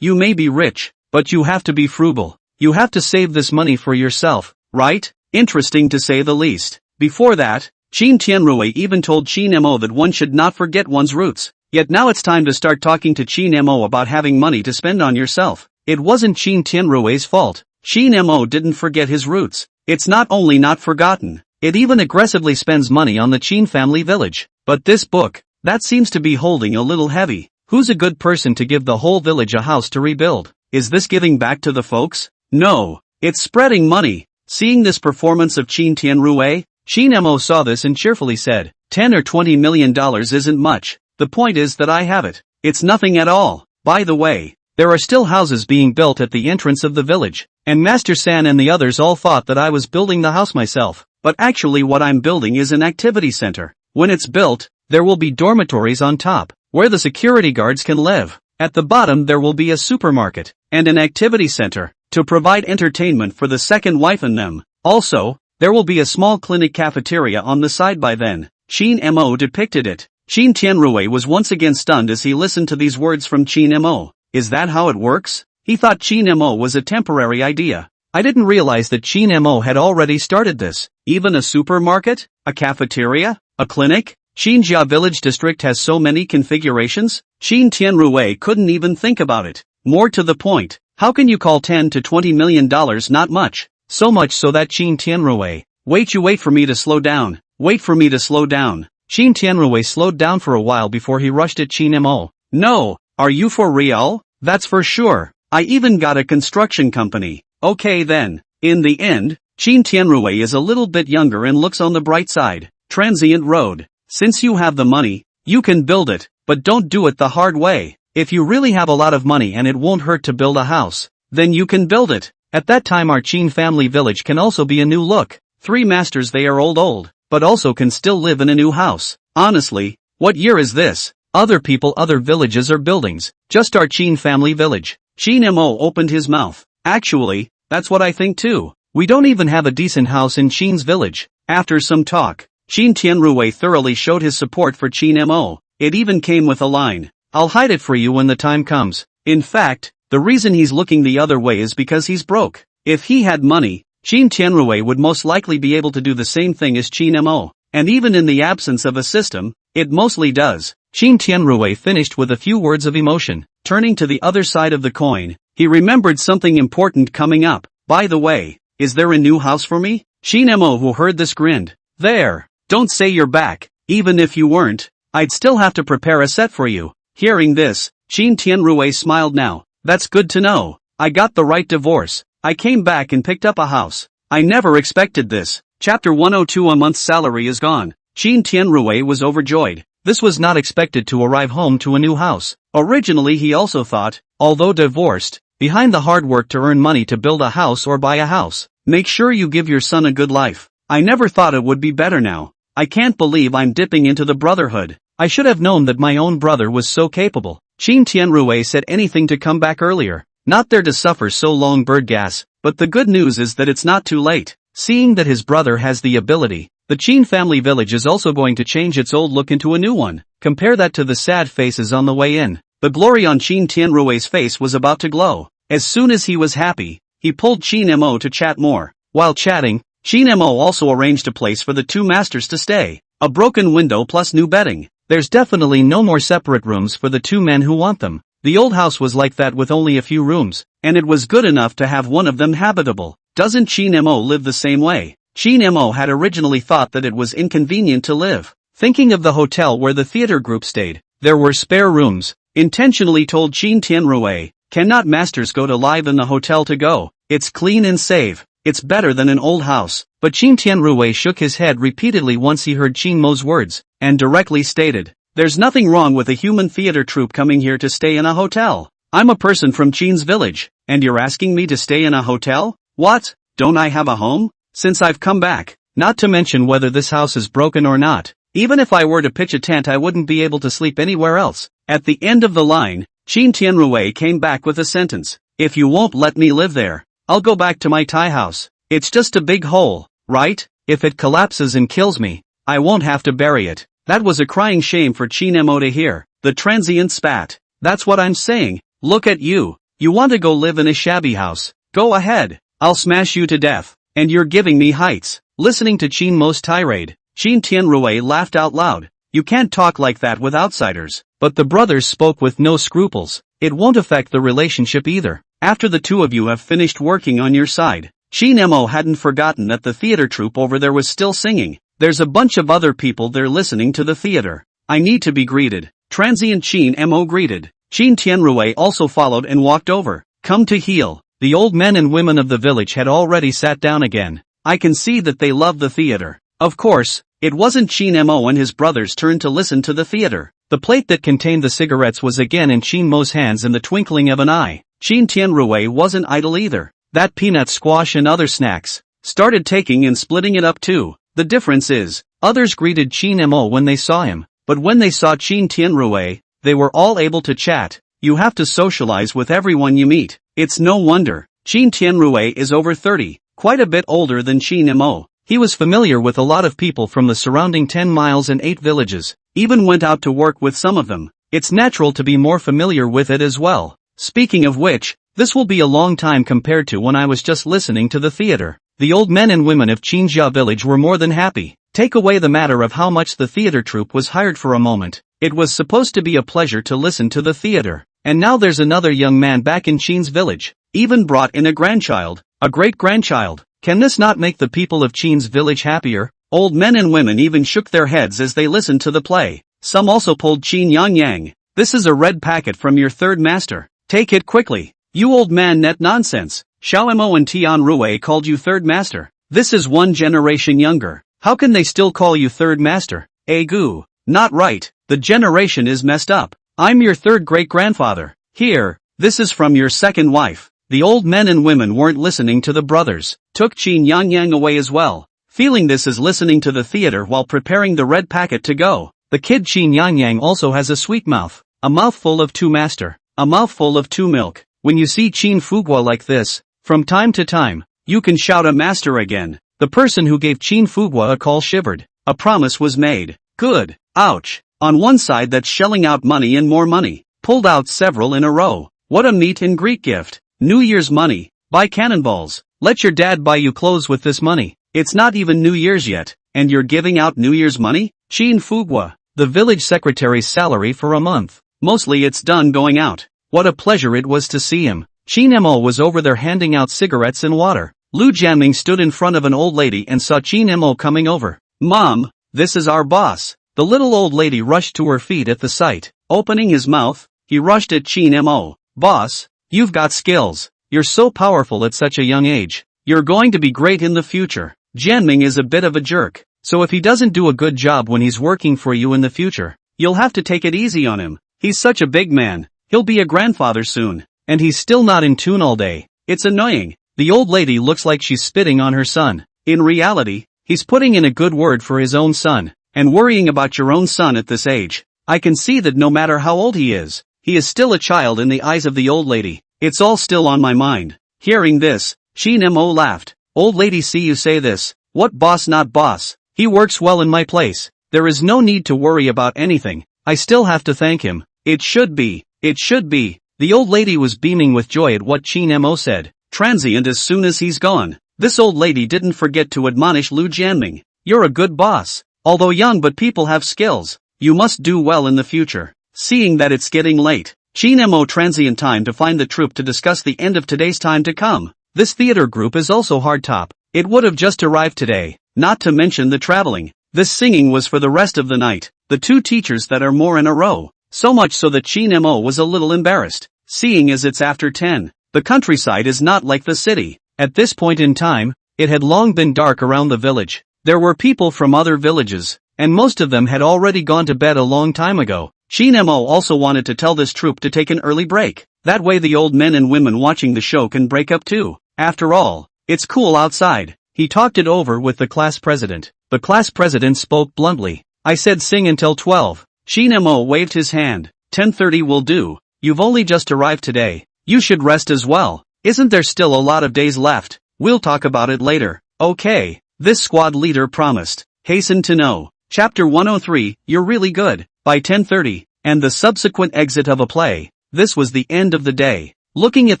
you may be rich, but you have to be frugal. You have to save this money for yourself, right? Interesting to say the least. Before that, Qin Tianrui even told Qin Mo that one should not forget one's roots. Yet now it's time to start talking to Qin Mo about having money to spend on yourself. It wasn't Qin Tianrui's fault. Qin Mo didn't forget his roots. It's not only not forgotten, it even aggressively spends money on the Qin family village. But this book, that seems to be holding a little heavy. Who's a good person to give the whole village a house to rebuild? Is this giving back to the folks? No, it's spreading money. Seeing this performance of Qin Tianrui, Qin Mo saw this and cheerfully said, $10 or $20 million isn't much. The point is that I have it. It's nothing at all. By the way, there are still houses being built at the entrance of the village, and Master San and the others all thought that I was building the house myself. But actually what I'm building is an activity center. When it's built, there will be dormitories on top, where the security guards can live. At the bottom there will be a supermarket, and an activity center, to provide entertainment for the second wife and them. Also, there will be a small clinic cafeteria on the side by then. Qin Mo depicted it. Qin Tianrui was once again stunned as he listened to these words from Qin Mo. Is that how it works? He thought Qin Mo was a temporary idea. I didn't realize that Qin Mo had already started this. Even a supermarket? A cafeteria? A clinic? Xinjia Village District has so many configurations? Qin Tianrui couldn't even think about it. More to the point, how can you call $10 to $20 million not much? So much so that Qin Tianrui, wait for me to slow down. Wait for me to slow down. Qin Tianrui slowed down for a while before he rushed at Qin Mo. No, are you for real? That's for sure. I even got a construction company. Okay then. In the end, Qin Tianrui is a little bit younger and looks on the bright side. Transient road. Since you have the money, you can build it, but don't do it the hard way. If you really have a lot of money and it won't hurt to build a house, then you can build it. At that time our Qin family village can also be a new look. 3 masters, they are old, but also can still live in a new house. Honestly, what year is this? Other people, other villages or buildings, just our Qin family village. Qin Mo opened his mouth. Actually, that's what I think too. We don't even have a decent house in Qin's village. After some talk, Qin Tianrui thoroughly showed his support for Qin Mo. It even came with a line. I'll hide it for you when the time comes. In fact, the reason he's looking the other way is because he's broke. If he had money, Qin Tianrui would most likely be able to do the same thing as Qin Mo. And even in the absence of a system, it mostly does. Qin Tianrui finished with a few words of emotion. Turning to the other side of the coin, he remembered something important coming up. By the way, is there a new house for me? Qin Mo, who heard this, grinned. There. Don't say you're back. Even if you weren't, I'd still have to prepare a set for you. Hearing this, Qin Tianrui smiled. Now, that's good to know. I got the right divorce. I came back and picked up a house. I never expected this. Chapter 102. A month's salary is gone. Qin Tianrui was overjoyed. This was not expected to arrive home to a new house. Originally he also thought, although divorced, behind the hard work to earn money to build a house or buy a house, make sure you give your son a good life. I never thought it would be better now. I can't believe I'm dipping into the brotherhood. I should have known that my own brother was so capable. Qin Tianrui said anything to come back earlier. Not there to suffer so long, bird gas, but the good news is that it's not too late. Seeing that his brother has the ability, the Qin family village is also going to change its old look into a new one. Compare that to the sad faces on the way in. The glory on Qin Tianrui's face was about to glow. As soon as he was happy, he pulled Qin Mo to chat more. While chatting, Qin Mo also arranged a place for the 2 masters to stay. A broken window plus new bedding. There's definitely no more separate rooms for the 2 men who want them. The old house was like that with only a few rooms, and it was good enough to have one of them habitable. Doesn't Qin Mo live the same way? Qin Mo had originally thought that it was inconvenient to live. Thinking of the hotel where the theater group stayed, there were spare rooms. Intentionally told Qin Tianrui, cannot masters go to live in the hotel to go? It's clean and safe. It's better than an old house. But Qin Tianrui shook his head repeatedly once he heard Qin Mo's words, and directly stated, there's nothing wrong with a human theater troupe coming here to stay in a hotel. I'm a person from Qin's village, and you're asking me to stay in a hotel? What? Don't I have a home? Since I've come back, not to mention whether this house is broken or not. Even if I were to pitch a tent I wouldn't be able to sleep anywhere else. At the end of the line, Qin Tianrui came back with a sentence. If you won't let me live there, I'll go back to my Thai house. It's just a big hole, right? If it collapses and kills me, I won't have to bury it. That was a crying shame for Qin Mo to hear. The transient spat. That's what I'm saying. Look at you. You want to go live in a shabby house? Go ahead. I'll smash you to death. And you're giving me heights. Listening to Qin Mo's tirade, Qin Tianrui laughed out loud. You can't talk like that with outsiders. But the brothers spoke with no scruples. It won't affect the relationship either. After the 2 of you have finished working on your side, Qin Mo hadn't forgotten that the theater troupe over there was still singing. There's a bunch of other people there listening to the theater. I need to be greeted. Transient Qin Mo greeted. Qin Tianrui also followed and walked over. Come to heel. The old men and women of the village had already sat down again. I can see that they love the theater. Of course, it wasn't Qin Mo and his brothers' turn to listen to the theater. The plate that contained the cigarettes was again in Qin Mo's hands in the twinkling of an eye. Qin Tianrui wasn't idle either. That peanut squash and other snacks. Started taking and splitting it up too. The difference is, others greeted Qin Mo when they saw him, but when they saw Qin Tianrui, they were all able to chat. You have to socialize with everyone you meet. It's no wonder. Qin Tianrui is over 30, quite a bit older than Qin Mo. He was familiar with a lot of people from the surrounding 10 miles and 8 villages, even went out to work with some of them. It's natural to be more familiar with it as well. Speaking of which, this will be a long time compared to when I was just listening to the theater. The old men and women of Qinjia village were more than happy. Take away the matter of how much the theater troupe was hired for a moment. It was supposed to be a pleasure to listen to the theater. And now there's another young man back in Qin's village. Even brought in a grandchild, a great-grandchild. Can this not make the people of Qin's village happier? Old men and women even shook their heads as they listened to the play. Some also pulled Qin Yang. This is a red packet from your third master. Take it quickly. You old man, net nonsense. Xiaomo and Tianrui called you third master. This is 1 generation younger. How can they still call you third master? Gu. Not right. The generation is messed up. I'm your third great-grandfather. Here, this is from your second wife. The old men and women weren't listening to the brothers, took Qin Yangyang away as well. Feeling this is listening to the theater while preparing the red packet to go. The kid Qin Yangyang also has a sweet mouth. A mouthful of two master. A mouthful of two milk. When you see Qin Fugua like this, from time to time, you can shout a master again. The person who gave Qin Fugua a call shivered. A promise was made. Good. Ouch. On one side that's shelling out money and more money. Pulled out several in a row. What a meet and greet gift. New Year's money. Buy cannonballs. Let your dad buy you clothes with this money. It's not even New Year's yet, and you're giving out New Year's money? Qin Fugua. The village secretary's salary for a month. Mostly it's done going out. What a pleasure it was to see him. Qin Mo was over there handing out cigarettes and water. Lu Jianming stood in front of an old lady and saw Qin Mo coming over. Mom, this is our boss. The little old lady rushed to her feet at the sight. Opening his mouth, he rushed at Qin Mo. Boss, you've got skills. You're so powerful at such a young age. You're going to be great in the future. Jianming is a bit of a jerk, so if he doesn't do a good job when he's working for you in the future, you'll have to take it easy on him. He's such a big man. He'll be a grandfather soon, and he's still not in tune all day. It's annoying. The old lady looks like she's spitting on her son. In reality, he's putting in a good word for his own son, and worrying about your own son at this age. I can see that no matter how old he is still a child in the eyes of the old lady. It's all still on my mind. Hearing this, Qin Mo laughed. Old lady, see you say this. What boss not boss? He works well in my place. There is no need to worry about anything. I still have to thank him. It should be. The old lady was beaming with joy at what Qin Mo said. Transient as soon as he's gone. This old lady didn't forget to admonish Lu Jianming. You're a good boss. Although young but people have skills. You must do well in the future. Seeing that it's getting late, Qin Mo transient time to find the troupe to discuss the end of today's time to come. This theater group is also hardtop. It would have just arrived today, not to mention the traveling. This singing was for the rest of the night. The two teachers that are more in a row. So much so that Qin Mo was a little embarrassed. Seeing as it's after 10, the countryside is not like the city. At this point in time, it had long been dark around the village. There were people from other villages, and most of them had already gone to bed a long time ago. Qin Mo also wanted to tell this troupe to take an early break. That way the old men and women watching the show can break up too. After all, it's cool outside. He talked it over with the class president. The class president spoke bluntly. I said sing until 12. Qin Mo waved his hand. 10:30 will do. You've only just arrived today. You should rest as well. Isn't there still a lot of days left? We'll talk about it later. Okay. This squad leader promised. Hasten to know. Chapter 103, You're really good. By 10:30, and the subsequent exit of a play. This was the end of the day. Looking at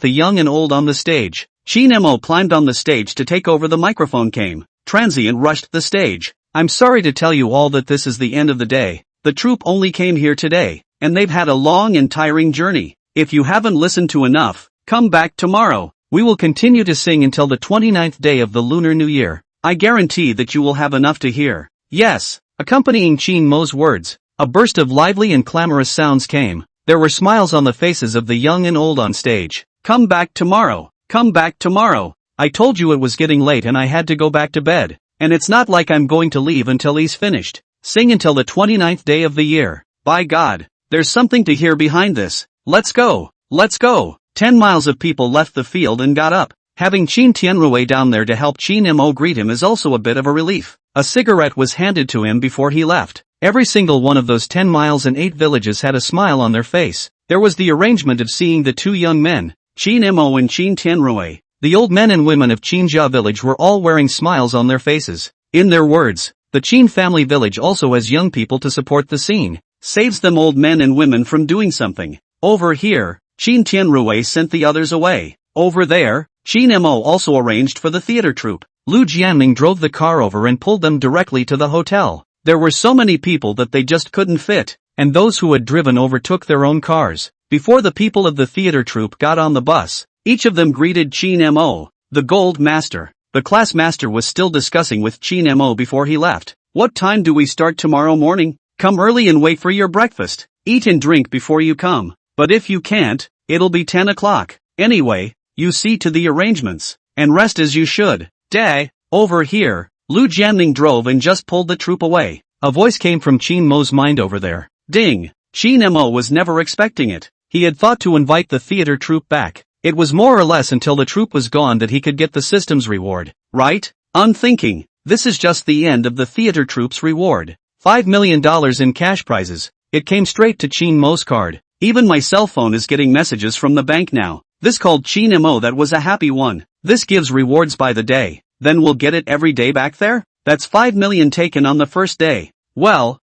the young and old on the stage, Qin Mo climbed on the stage to take over. The microphone came. Transient rushed the stage. I'm sorry to tell you all that this is the end of the day. The troupe only came here today, and they've had a long and tiring journey. If you haven't listened to enough, come back tomorrow. We will continue to sing until the 29th day of the Lunar New Year. I guarantee that you will have enough to hear. Yes. Accompanying Qin Mo's words, a burst of lively and clamorous sounds came. There were smiles on the faces of the young and old on stage. Come back tomorrow. Come back tomorrow. I told you it was getting late and I had to go back to bed. And it's not like I'm going to leave until he's finished. Sing until the 29th day of the year. By God, there's something to hear behind this. Let's go. Let's go. 10 miles of people left the field and got up. Having Qin Tianrui down there to help Qin Mo greet him is also a bit of a relief. A cigarette was handed to him before he left. Every single one of those 10 miles and 8 villages had a smile on their face. There was the arrangement of seeing the two young men, Qin Mo and Qin Tianrui. The old men and women of Qinjia village were all wearing smiles on their faces. In their words, the Qin family village also has young people to support the scene. Saves them old men and women from doing something. Over here, Qin Tianrui sent the others away. Over there, Qin Mo also arranged for the theater troupe. Lu Jianming drove the car over and pulled them directly to the hotel. There were so many people that they just couldn't fit, and those who had driven over took their own cars. Before the people of the theater troupe got on the bus, each of them greeted Qin Mo, the gold master. The class master was still discussing with Qin Mo before he left. What time do we start tomorrow morning? Come early and wait for your breakfast. Eat and drink before you come. But if you can't, it'll be 10 o'clock. Anyway, you see to the arrangements, and rest as you should. Day, over here. Lu Jianming drove and just pulled the troupe away. A voice came from Qin Mo's mind over there. Ding, Shin Mo was never expecting it. He had thought to invite the theater troupe back. It was more or less until the troupe was gone that he could get the system's reward, right? Unthinking, this is just the end of the theater troupe's reward. $5 million in cash prizes. It came straight to Shin Mo's card. Even my cell phone is getting messages from the bank now. This called Shin Mo, that was a happy one. This gives rewards by the day. Then we'll get it every day back there? That's 5 million taken on the first day. Well.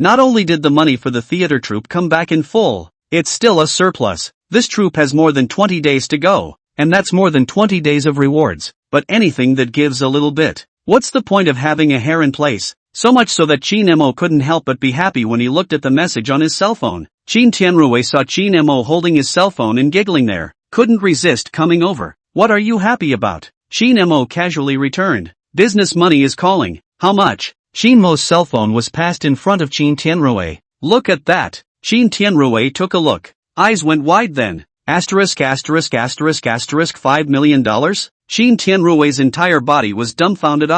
Not only did the money for the theater troupe come back in full, it's still a surplus. This troupe has more than 20 days to go, and that's more than 20 days of rewards. But anything that gives a little bit. What's the point of having a hair in place? So much so that Shin Mo couldn't help but be happy when he looked at the message on his cell phone. Shin Tianrui saw Shin Mo holding his cell phone and giggling there. Couldn't resist coming over. What are you happy about? Shin Mo casually returned. Business money is calling. How much? Shin Mo's cell phone was passed in front of Shin Tianrui. Look at that. Shin Tianrui took a look. Eyes went wide then. $5 million? Shin Tianrui's entire body was dumbfounded.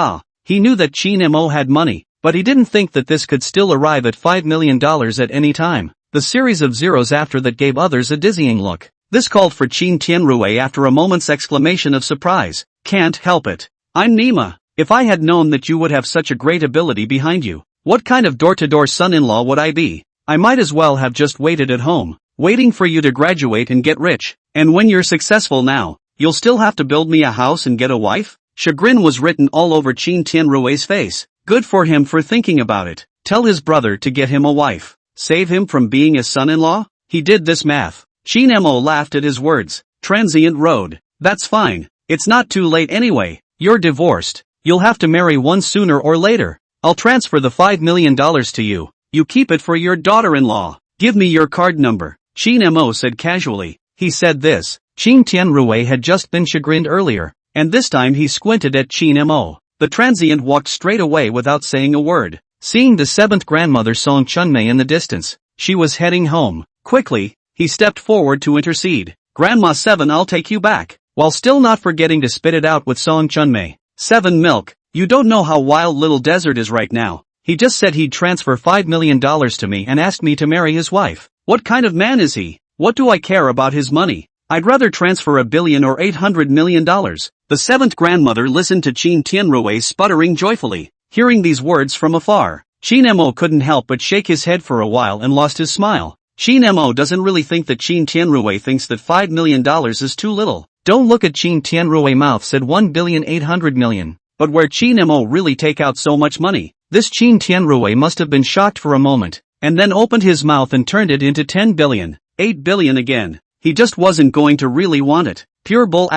He knew that Shin Mo had money, but he didn't think that this could still arrive at $5 million at any time. The series of zeros after that gave others a dizzying look. This called for Shin Tianrui after a moment's exclamation of surprise. Can't help it. I'm Nima. If I had known that you would have such a great ability behind you, what kind of door-to-door son-in-law would I be? I might as well have just waited at home, waiting for you to graduate and get rich. And when you're successful now, you'll still have to build me a house and get a wife? Chagrin was written all over Shin Tianrui's face. Good for him for thinking about it. Tell his brother to get him a wife. Save him from being a son-in-law? He did this math. Shin Mo laughed at his words. Transient road. That's fine. It's not too late anyway. You're divorced. You'll have to marry one sooner or later. I'll transfer the $5 million to you. You keep it for your daughter-in-law. Give me your card number. Shin Mo said casually. He said this. Shin Tianrui had just been chagrined earlier, and this time he squinted at Shin Mo. The transient walked straight away without saying a word. Seeing the seventh grandmother Song Chunmei in the distance, she was heading home. Quickly, he stepped forward to intercede. Grandma 7, I'll take you back, while still not forgetting to spit it out with Song Chunmei. 7 milk, you don't know how wild little desert is right now. He just said he'd transfer $5 million to me and asked me to marry his wife. What kind of man is he? What do I care about his money? I'd rather transfer $1 billion or $800 million. The seventh grandmother listened to Shin Tianrui sputtering joyfully. Hearing these words from afar, Shin Mo couldn't help but shake his head for a while and lost his smile. Shin Mo doesn't really think that Shin Tianrui thinks that $5 million is too little. Don't look at Shin Tianrui mouth said $1.8 billion. But where'd Shin Mo really take out so much money? This Shin Tianrui must have been shocked for a moment, and then opened his mouth and turned it into 10 billion, 8 billion again. He just wasn't going to really want it. Pure bull *****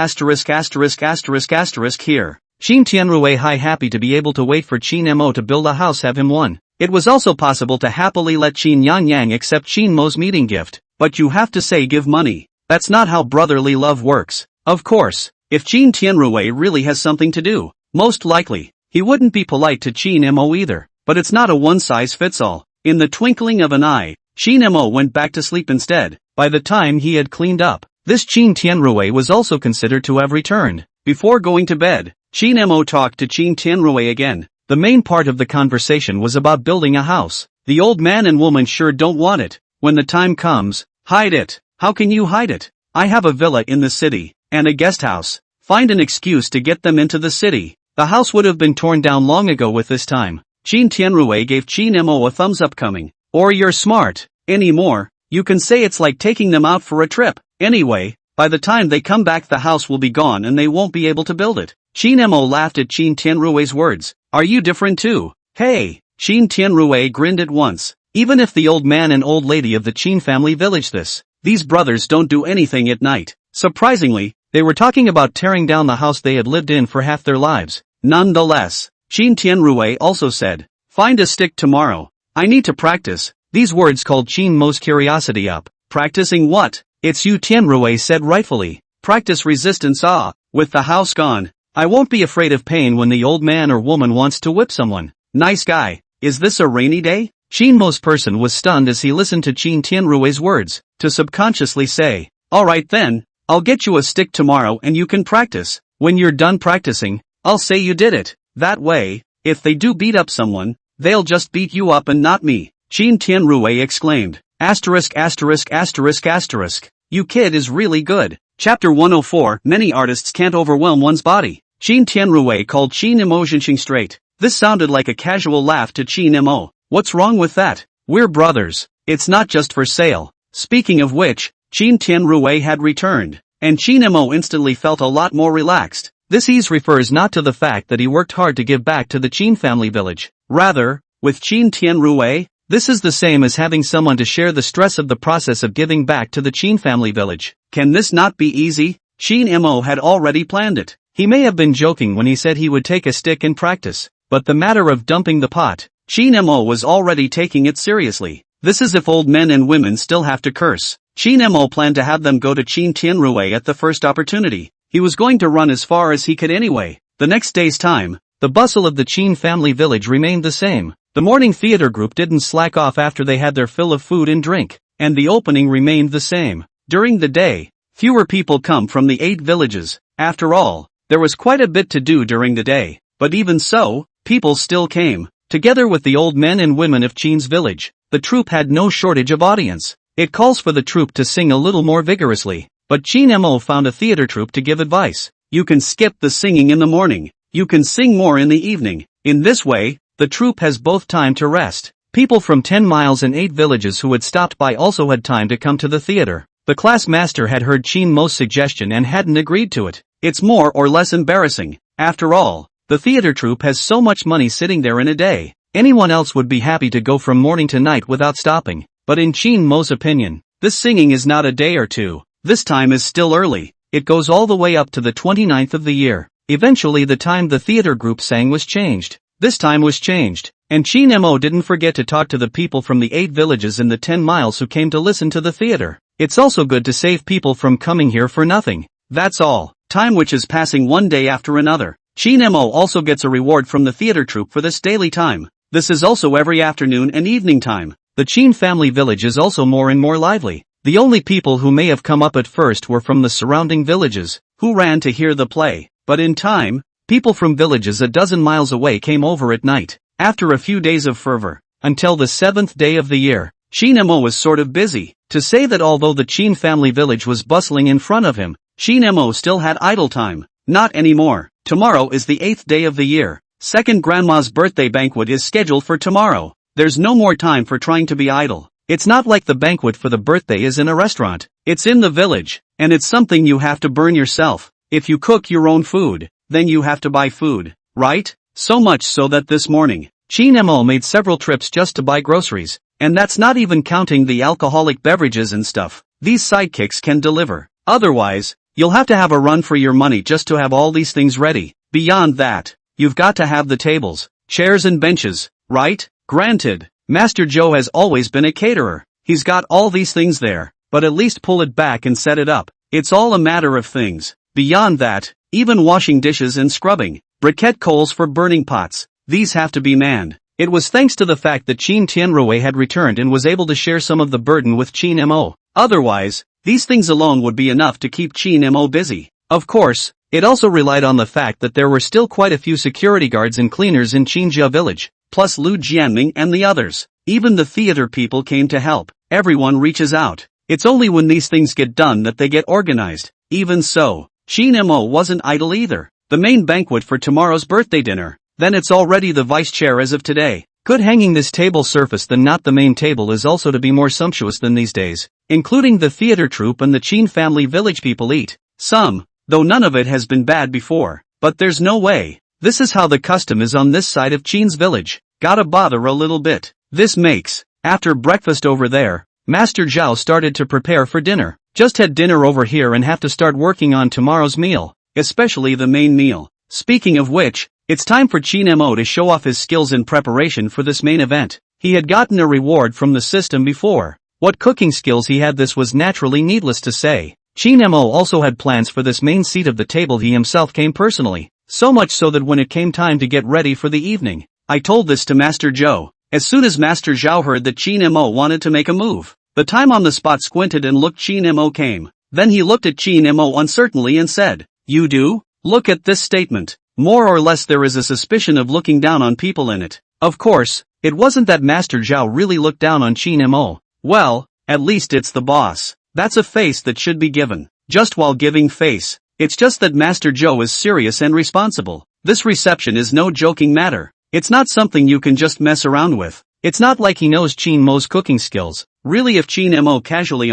here. Shin Tianrui happy to be able to wait for Shin Mo to build a house have him one. It was also possible to happily let Shin Yang accept Shin Mo's meeting gift, but you have to say give money. That's not how brotherly love works. Of course, if Shin Tianrui really has something to do, most likely, he wouldn't be polite to Shin Mo either, but it's not a one-size-fits-all. In the twinkling of an eye, Shin Mo went back to sleep instead. By the time he had cleaned up, this Shin Tianrui was also considered to have returned. Before going to bed, Shin Mo talked to Shin Tianrui again. The main part of the conversation was about building a house. The old man and woman sure don't want it. When the time comes, hide it. How can you hide it? I have a villa in the city, and a guest house. Find an excuse to get them into the city. The house would have been torn down long ago with this time. Shin Tianrui gave Shin Mo a thumbs up coming. Or you're smart. Anymore, you can say it's like taking them out for a trip. Anyway, by the time they come back the house will be gone and they won't be able to build it. Shin Mo laughed at Shin Tianrui's words. Are you different too? Hey! Shin Tianrui grinned at once. Even if the old man and old lady of the Shin family village these brothers don't do anything at night. Surprisingly, they were talking about tearing down the house they had lived in for half their lives. Nonetheless, Shin Tianrui also said, find a stick tomorrow. I need to practice. These words called Shin Mo's curiosity up. Practicing what? It's you, Tianrui said rightfully. Practice resistance. With the house gone, I won't be afraid of pain when the old man or woman wants to whip someone. Nice guy. Is this a rainy day? Shin Mo's person was stunned as he listened to Shin Tianrui's words, to subconsciously say, alright then, I'll get you a stick tomorrow and you can practice. When you're done practicing, I'll say you did it. That way, if they do beat up someone, they'll just beat you up and not me. Qin Tianrui exclaimed. Asterisk asterisk asterisk asterisk. You kid is really good. Chapter 104. Many artists can't overwhelm one's body. Qin Tianrui called Qin Mo Jinxing straight. This sounded like a casual laugh to Qin Mo. What's wrong with that? We're brothers. It's not just for sale. Speaking of which, Qin Tianrui had returned, and Qin Mo instantly felt a lot more relaxed. This ease refers not to the fact that he worked hard to give back to the Qin family village. Rather, with Qin Tianrui, this is the same as having someone to share the stress of the process of giving back to the Qin family village. Can this not be easy? Qin Mo had already planned it. He may have been joking when he said he would take a stick and practice, but the matter of dumping the pot, Qin Mo was already taking it seriously. This is if old men and women still have to curse. Qin Mo planned to have them go to Qin Tianrui at the first opportunity. He was going to run as far as he could anyway. The next day's time, the bustle of the Qin family village remained the same. The morning theater group didn't slack off after they had their fill of food and drink, and the opening remained the same. During the day, fewer people come from the 8 villages. After all, there was quite a bit to do during the day, but even so, people still came. Together with the old men and women of Qin's village, the troupe had no shortage of audience. It calls for the troupe to sing a little more vigorously, but Qin Mo found a theater troupe to give advice. You can skip the singing in the morning. You can sing more in the evening. In this way, the troupe has both time to rest. People from 10 miles and 8 villages who had stopped by also had time to come to the theater. The class master had heard Qin Mo's suggestion and hadn't agreed to it. It's more or less embarrassing. After all, the theater troupe has so much money sitting there in a day. Anyone else would be happy to go from morning to night without stopping. But in Qin Mo's opinion, this singing is not a day or two. This time is still early. It goes all the way up to the 29th of the year. Eventually the time the theater group sang was changed. This time was changed, and Qin Mo didn't forget to talk to the people from the 8 villages in the 10 miles who came to listen to the theater. It's also good to save people from coming here for nothing. That's all. Time which is passing one day after another. Qin Mo also gets a reward from the theater troupe for this daily time. This is also every afternoon and evening time. The Qin family village is also more and more lively. The only people who may have come up at first were from the surrounding villages, who ran to hear the play. But in time, people from villages a dozen miles away came over at night. After a few days of fervor, until the 7th day of the year, Qin Mo was sort of busy. To say that although the Qin family village was bustling in front of him, Qin Mo still had idle time. Not anymore. Tomorrow is the 8th day of the year. Second grandma's birthday banquet is scheduled for tomorrow. There's no more time for trying to be idle. It's not like the banquet for the birthday is in a restaurant. It's in the village, and it's something you have to burn yourself. If you cook your own food, then you have to buy food, right? So much so that this morning, Qin Mo made several trips just to buy groceries, and that's not even counting the alcoholic beverages and stuff these sidekicks can deliver. Otherwise, you'll have to have a run for your money just to have all these things ready. Beyond that, you've got to have the tables, chairs and benches, right? Granted, Master Joe has always been a caterer. He's got all these things there, but at least pull it back and set it up. It's all a matter of things. Beyond that, even washing dishes and scrubbing, briquette coals for burning pots, these have to be manned. It was thanks to the fact that Qin Tianrui had returned and was able to share some of the burden with Qin Mo. Otherwise, these things alone would be enough to keep Qin Mo busy. Of course, it also relied on the fact that there were still quite a few security guards and cleaners in Qinjia village, plus Lu Jianming and the others. Even the theater people came to help. Everyone reaches out. It's only when these things get done that they get organized. Even so, Qin Mo wasn't idle either. The main banquet for tomorrow's birthday dinner. Then it's already the vice chair as of today. Good hanging this table surface than not the main table is also to be more sumptuous than these days. Including the theater troupe and the Qin family village people eat. Some, though none of it has been bad before. But there's no way. This is how the custom is on this side of Qin's village. Gotta bother a little bit. This makes, after breakfast over there, Master Zhao started to prepare for dinner. Just had dinner over here and have to start working on tomorrow's meal, especially the main meal. Speaking of which, it's time for Qin Mo to show off his skills in preparation for this main event. He had gotten a reward from the system before. What cooking skills he had, this was naturally needless to say. Qin Mo also had plans for this main seat of the table. He himself came personally, so much so that when it came time to get ready for the evening, I told this to Master Zhou. As soon as Master Zhao heard that Qin Mo wanted to make a move, the time on the spot squinted and looked. Qin Mo came. Then he looked at Qin Mo uncertainly and said, "You do? Look at this statement." More or less there is a suspicion of looking down on people in it. Of course, It wasn't that Master Zhao really looked down on Qin Mo. Well, at least it's the boss. That's a face that should be given. Just while giving face, it's just that Master Zhou is serious and responsible. This reception is no joking matter. It's not something you can just mess around with. It's not like he knows Qin Mo's cooking skills. Really, if Qin Mo casually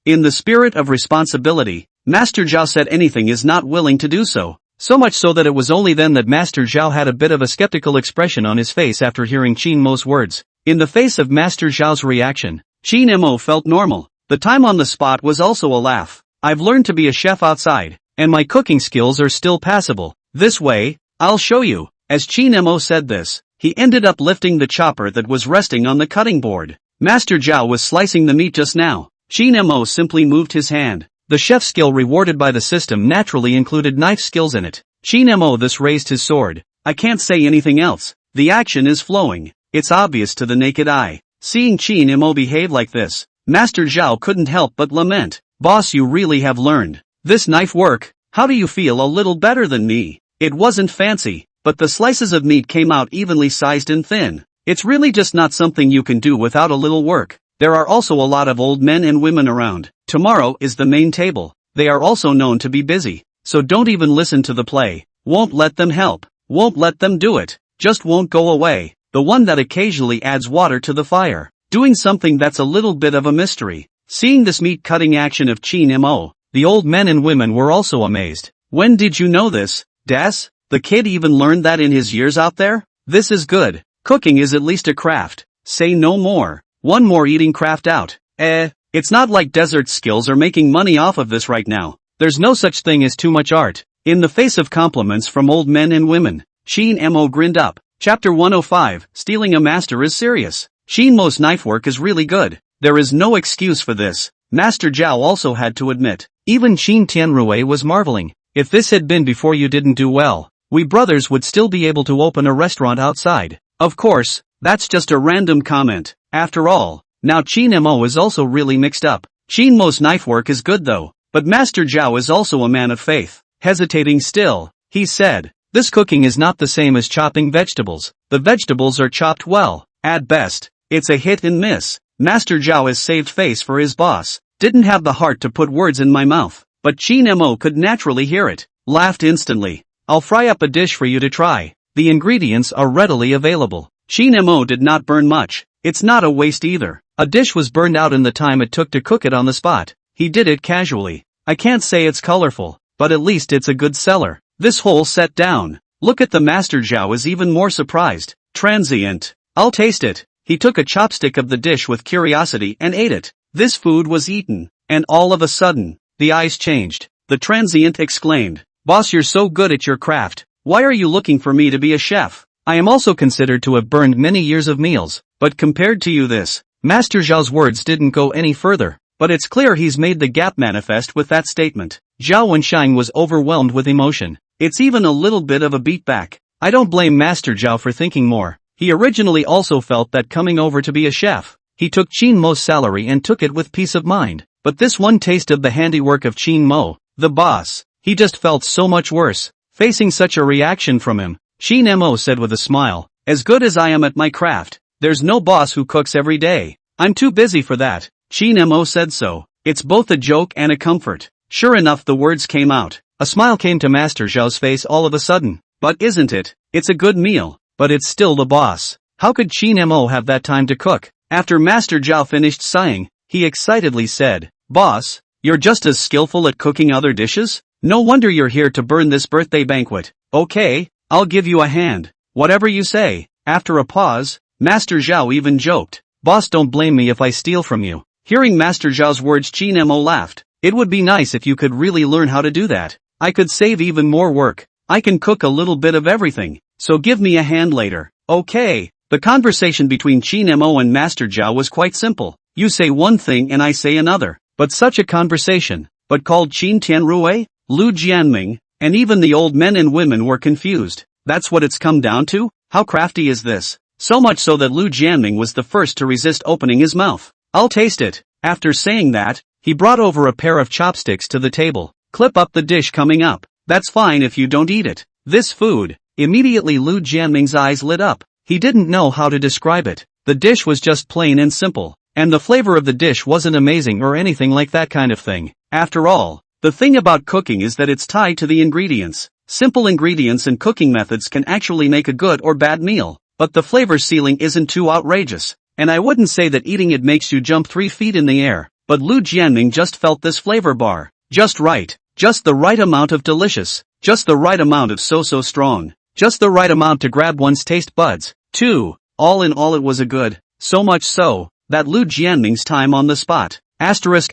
in the spirit of responsibility, Master Zhao said anything is not willing to do so. So much so that it was only then that Master Zhao had a bit of a skeptical expression on his face after hearing Qin Mo's words. In the face of Master Zhao's reaction, Qin Mo felt normal. The time on the spot was also a laugh. I've learned to be a chef outside, and my cooking skills are still passable. This way, I'll show you. As Qin Mo said this, he ended up lifting the chopper that was resting on the cutting board. Master Zhao was slicing the meat just now. Qin Mo simply moved his hand. The chef skill rewarded by the system naturally included knife skills in it. Qin Mo thus raised his sword. I can't say anything else. The action is flowing. It's obvious to the naked eye. Seeing Qin Mo behave like this, Master Zhao couldn't help but lament. Boss, you really have learned this knife work. How do you feel? A little better than me. It wasn't fancy, but the slices of meat came out evenly sized and thin. It's really just not something you can do without a little work. There are also a lot of old men and women around. Tomorrow is the main table. They are also known to be busy. So don't even listen to the play. Won't let them help. Won't let them do it. Just won't go away. The one that occasionally adds water to the fire. Doing something that's a little bit of a mystery. Seeing this meat cutting action of Qin Mo, the old men and women were also amazed. When did you know this, Das? The kid even learned that in his years out there? This is good. Cooking is at least a craft. Say no more. One more eating craft out. It's not like desert skills are making money off of this right now. There's no such thing as too much art. In the face of compliments from old men and women, Qin Mo grinned up. Chapter 105, Stealing a Master is Serious. Qin Mo's knife work is really good. There is no excuse for this. Master Zhao also had to admit. Even Qin Tianrui was marveling. If this had been before you didn't do well, we brothers would still be able to open a restaurant outside. Of course, that's just a random comment. After all, now Qin Mo is also really mixed up. Qin Mo's knife work is good though, but Master Zhao is also a man of faith. Hesitating still, he said, this cooking is not the same as chopping vegetables. The vegetables are chopped well. At best, it's a hit and miss. Master Zhao has saved face for his boss. Didn't have the heart to put words in my mouth, but Qin Mo could naturally hear it. Laughed instantly. I'll fry up a dish for you to try. The ingredients are readily available. Qin Mo did not burn much. It's not a waste either. A dish was burned out in the time it took to cook it on the spot. He did it casually. I can't say it's colorful, but at least it's a good seller. This whole set down. Look at the Master Zhao is even more surprised. Transient. I'll taste it. He took a chopstick of the dish with curiosity and ate it. This food was eaten, and all of a sudden, the eyes changed. The transient exclaimed, Boss, you're so good at your craft. Why are you looking for me to be a chef? I am also considered to have burned many years of meals, but compared to you this. Master Zhao's words didn't go any further, but it's clear he's made the gap manifest with that statement. Zhao Wenshang was overwhelmed with emotion. It's even a little bit of a beatback. I don't blame Master Zhao for thinking more. He originally also felt that coming over to be a chef, he took Qin Mo's salary and took it with peace of mind. But this one taste of the handiwork of Qin Mo, the boss, he just felt so much worse. Facing such a reaction from him, Qin Mo said with a smile, as good as I am at my craft, there's no boss who cooks every day. I'm too busy for that. Qin Mo said so. It's both a joke and a comfort. Sure enough, the words came out. A smile came to Master Zhao's face all of a sudden. But isn't it? It's a good meal, but it's still the boss. How could Qin Mo have that time to cook? After Master Zhao finished sighing, he excitedly said, Boss, you're just as skillful at cooking other dishes? No wonder you're here to burn this birthday banquet. Okay, I'll give you a hand. Whatever you say. After a pause, Master Zhao even joked, Boss, don't blame me if I steal from you. Hearing Master Zhao's words, Qin Mo laughed. It would be nice if you could really learn how to do that. I could save even more work. I can cook a little bit of everything, so give me a hand later. Okay. The conversation between Qin Mo and Master Zhao was quite simple. You say one thing and I say another. But such a conversation, but called Qin Tianrui, Lu Jianming, and even the old men and women were confused. That's what it's come down to? How crafty is this? So much so that Lu Jianming was the first to resist opening his mouth. I'll taste it. After saying that, he brought over a pair of chopsticks to the table. Clip up the dish coming up. That's fine if you don't eat it. This food. Immediately Lu Jianming's eyes lit up. He didn't know how to describe it. The dish was just plain and simple. And the flavor of the dish wasn't amazing or anything like that kind of thing. After all, the thing about cooking is that it's tied to the ingredients. Simple ingredients and cooking methods can actually make a good or bad meal. But the flavor ceiling isn't too outrageous. And I wouldn't say that eating it makes you jump 3 feet in the air. But Lu Jianming just felt this flavor bar. Just right. Just the right amount of delicious. Just the right amount of so strong. Just the right amount to grab one's taste buds. Too. All in all, it was a good. So much so that Lu Jianming's time on the spot. Asterisk.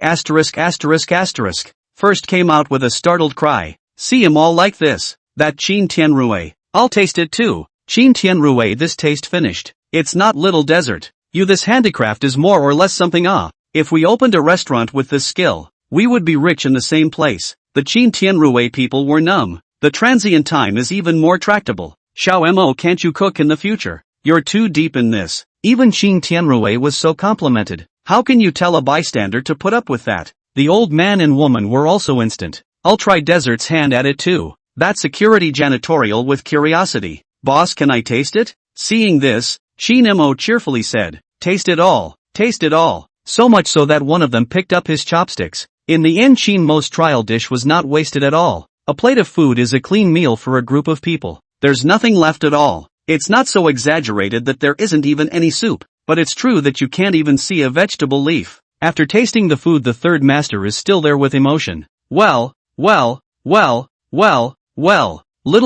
First came out with a startled cry. See 'em all like this. That Qin Tianrui. I'll taste it too. Qin Tianrui, this taste finished. It's not little desert. This handicraft is more or less something If we opened a restaurant with this skill, we would be rich in the same place. The Qin Tianrui people were numb. The transient time is even more tractable. Xiao Mo, can't you cook in the future? You're too deep in this. Even Qin Tianrui was so complimented. How can you tell a bystander to put up with that? The old man and woman were also instant. I'll try Desert's hand at it too. That security janitorial with curiosity. Boss, can I taste it? Seeing this, Qin Mo cheerfully said, taste it all, taste it all. So much so that one of them picked up his chopsticks. In the end, Qin Mo's trial dish was not wasted at all. A plate of food is a clean meal for a group of people. There's nothing left at all. It's not so exaggerated that there isn't even any soup, but it's true that you can't even see a vegetable leaf. After tasting the food, the third master is still there with emotion. Well, Little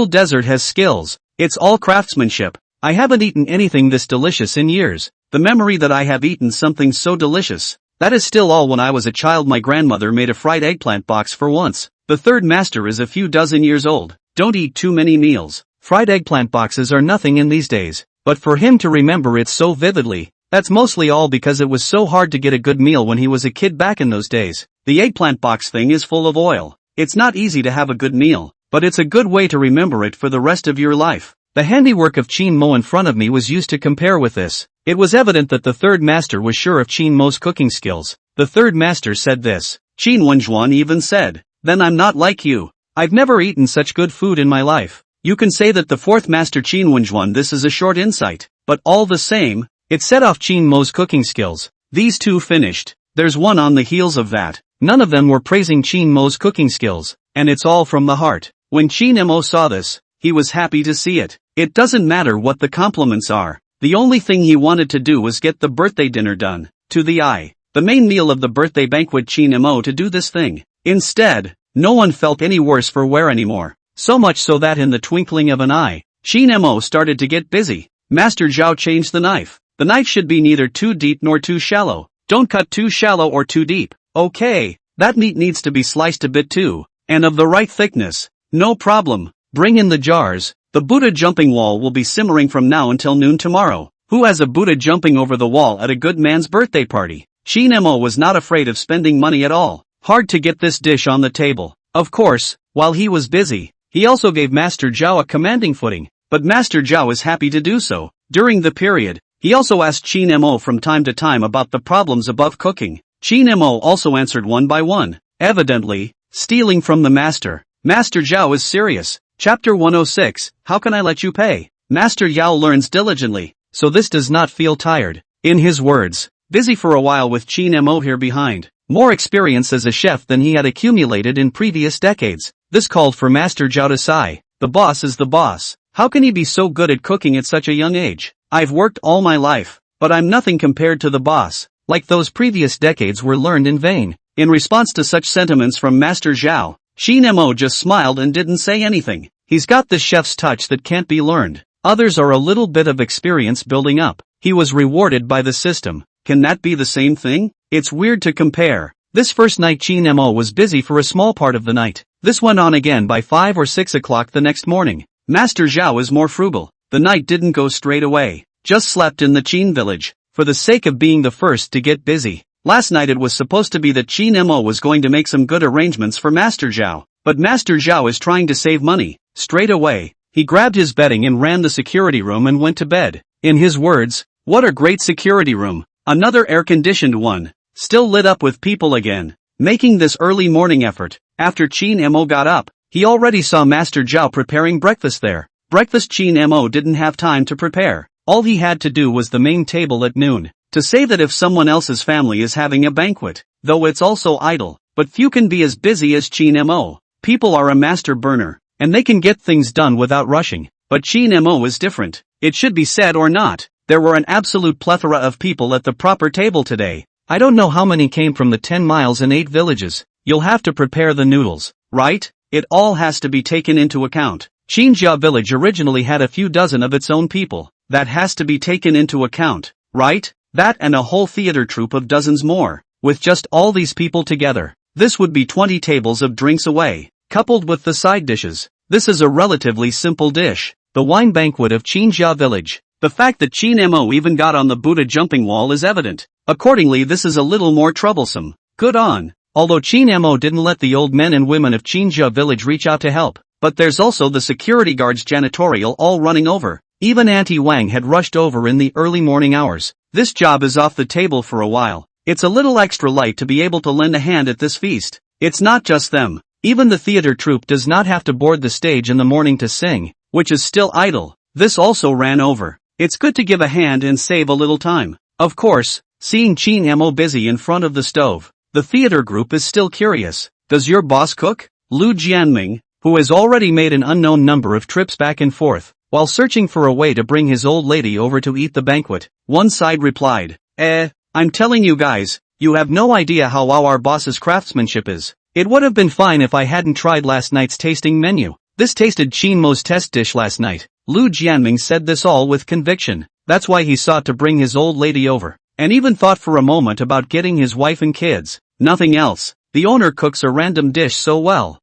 Desert has skills. It's all craftsmanship. I haven't eaten anything this delicious in years. The memory that I have eaten something so delicious. That is still all when I was a child. My grandmother made a fried eggplant box for once. The third master is a few dozen years old. Don't eat too many meals. Fried eggplant boxes are nothing in these days. But for him to remember it so vividly, that's mostly all because it was so hard to get a good meal when he was a kid back in those days. The eggplant box thing is full of oil. It's not easy to have a good meal, but it's a good way to remember it for the rest of your life. The handiwork of Qin Mo in front of me was used to compare with this. It was evident that the third master was sure of Qin Mo's cooking skills. The third master said this. Qin Wenjuan even said, then I'm not like you. I've never eaten such good food in my life. You can say that the fourth master Qin Wenjuan, this is a short insight, but all the same, it set off Qin Mo's cooking skills. These two finished. There's one on the heels of that. None of them were praising Qin Mo's cooking skills, and it's all from the heart. When Qin Mo saw this, he was happy to see it. It doesn't matter what the compliments are. The only thing he wanted to do was get the birthday dinner done. To the eye. The main meal of the birthday banquet, Qin Mo to do this thing. Instead, no one felt any worse for wear anymore. So much so that in the twinkling of an eye, Qin Mo started to get busy. Master Zhao changed the knife. The knife should be neither too deep nor too shallow. Don't cut too shallow or too deep. Okay, that meat needs to be sliced a bit too, and of the right thickness. No problem. Bring in the jars. The Buddha jumping wall will be simmering from now until noon tomorrow. Who has a Buddha jumping over the wall at a good man's birthday party? Qin Mo was not afraid of spending money at all. Hard to get this dish on the table. Of course, while he was busy, he also gave Master Zhao a commanding footing, but Master Zhao is happy to do so. During the period, he also asked Qin Mo from time to time about the problems above cooking. Qin Mo also answered one by one, evidently, stealing from the master. Master Zhao is serious. Chapter 106, How Can I Let You Pay? Master Yao learns diligently, so this does not feel tired. In his words, busy for a while with Qin Mo here behind. More experience as a chef than he had accumulated in previous decades. This called for Master Zhao to sigh. The boss is the boss. How can he be so good at cooking at such a young age? I've worked all my life, but I'm nothing compared to the boss. Like those previous decades were learned in vain. In response to such sentiments from Master Zhao, Qin Mo just smiled and didn't say anything. He's got the chef's touch that can't be learned. Others are a little bit of experience building up. He was rewarded by the system. Can that be the same thing? It's weird to compare. This first night Qin Mo was busy for a small part of the night. This went on again by 5 or 6 o'clock the next morning. Master Zhao is more frugal. The night didn't go straight away. Just slept in the Qin village, for the sake of being the first to get busy. Last night it was supposed to be that Qin Mo was going to make some good arrangements for Master Zhao. But Master Zhao is trying to save money. Straight away, he grabbed his bedding and ran the security room and went to bed. In his words, what a great security room. Another air-conditioned one. Still lit up with people again. Making this early morning effort. After Qin Mo got up, he already saw Master Zhao preparing breakfast there. Breakfast Qin Mo didn't have time to prepare. All he had to do was the main table at noon. To say that if someone else's family is having a banquet, though it's also idle, but few can be as busy as Chin Mo. People are a master burner, and they can get things done without rushing. But Chin Mo is different. It should be said or not, there were an absolute plethora of people at the proper table today. I don't know how many came from the 10 miles and 8 villages. You'll have to prepare the noodles, right? It all has to be taken into account. Chinjia village originally had a few dozen of its own people. That has to be taken into account, right? That and a whole theater troupe of dozens more. With just all these people together, this would be 20 tables of drinks away, coupled with the side dishes. This is a relatively simple dish. The wine banquet of Chinjia village. The fact that Chin Mo even got on the Buddha jumping wall is evident. Accordingly, this is a little more troublesome. Good on. Although Chin Mo didn't let the old men and women of Chinjia village reach out to help, but there's also the security guards janitorial all running over. Even Auntie Wang had rushed over in the early morning hours. This job is off the table for a while. It's a little extra light to be able to lend a hand at this feast. It's not just them. Even the theater troupe does not have to board the stage in the morning to sing, which is still idle. This also ran over. It's good to give a hand and save a little time. Of course, seeing Chin Mo busy in front of the stove, the theater group is still curious. Does your boss cook? Lu Jianming, who has already made an unknown number of trips back and forth, while searching for a way to bring his old lady over to eat the banquet, one side replied, I'm telling you guys, you have no idea how wow our boss's craftsmanship is. It would have been fine if I hadn't tried last night's tasting menu. This tasted Chin Mo's test dish last night. Lu Jianming said this all with conviction. That's why he sought to bring his old lady over, and even thought for a moment about getting his wife and kids. Nothing else. The owner cooks a random dish so well.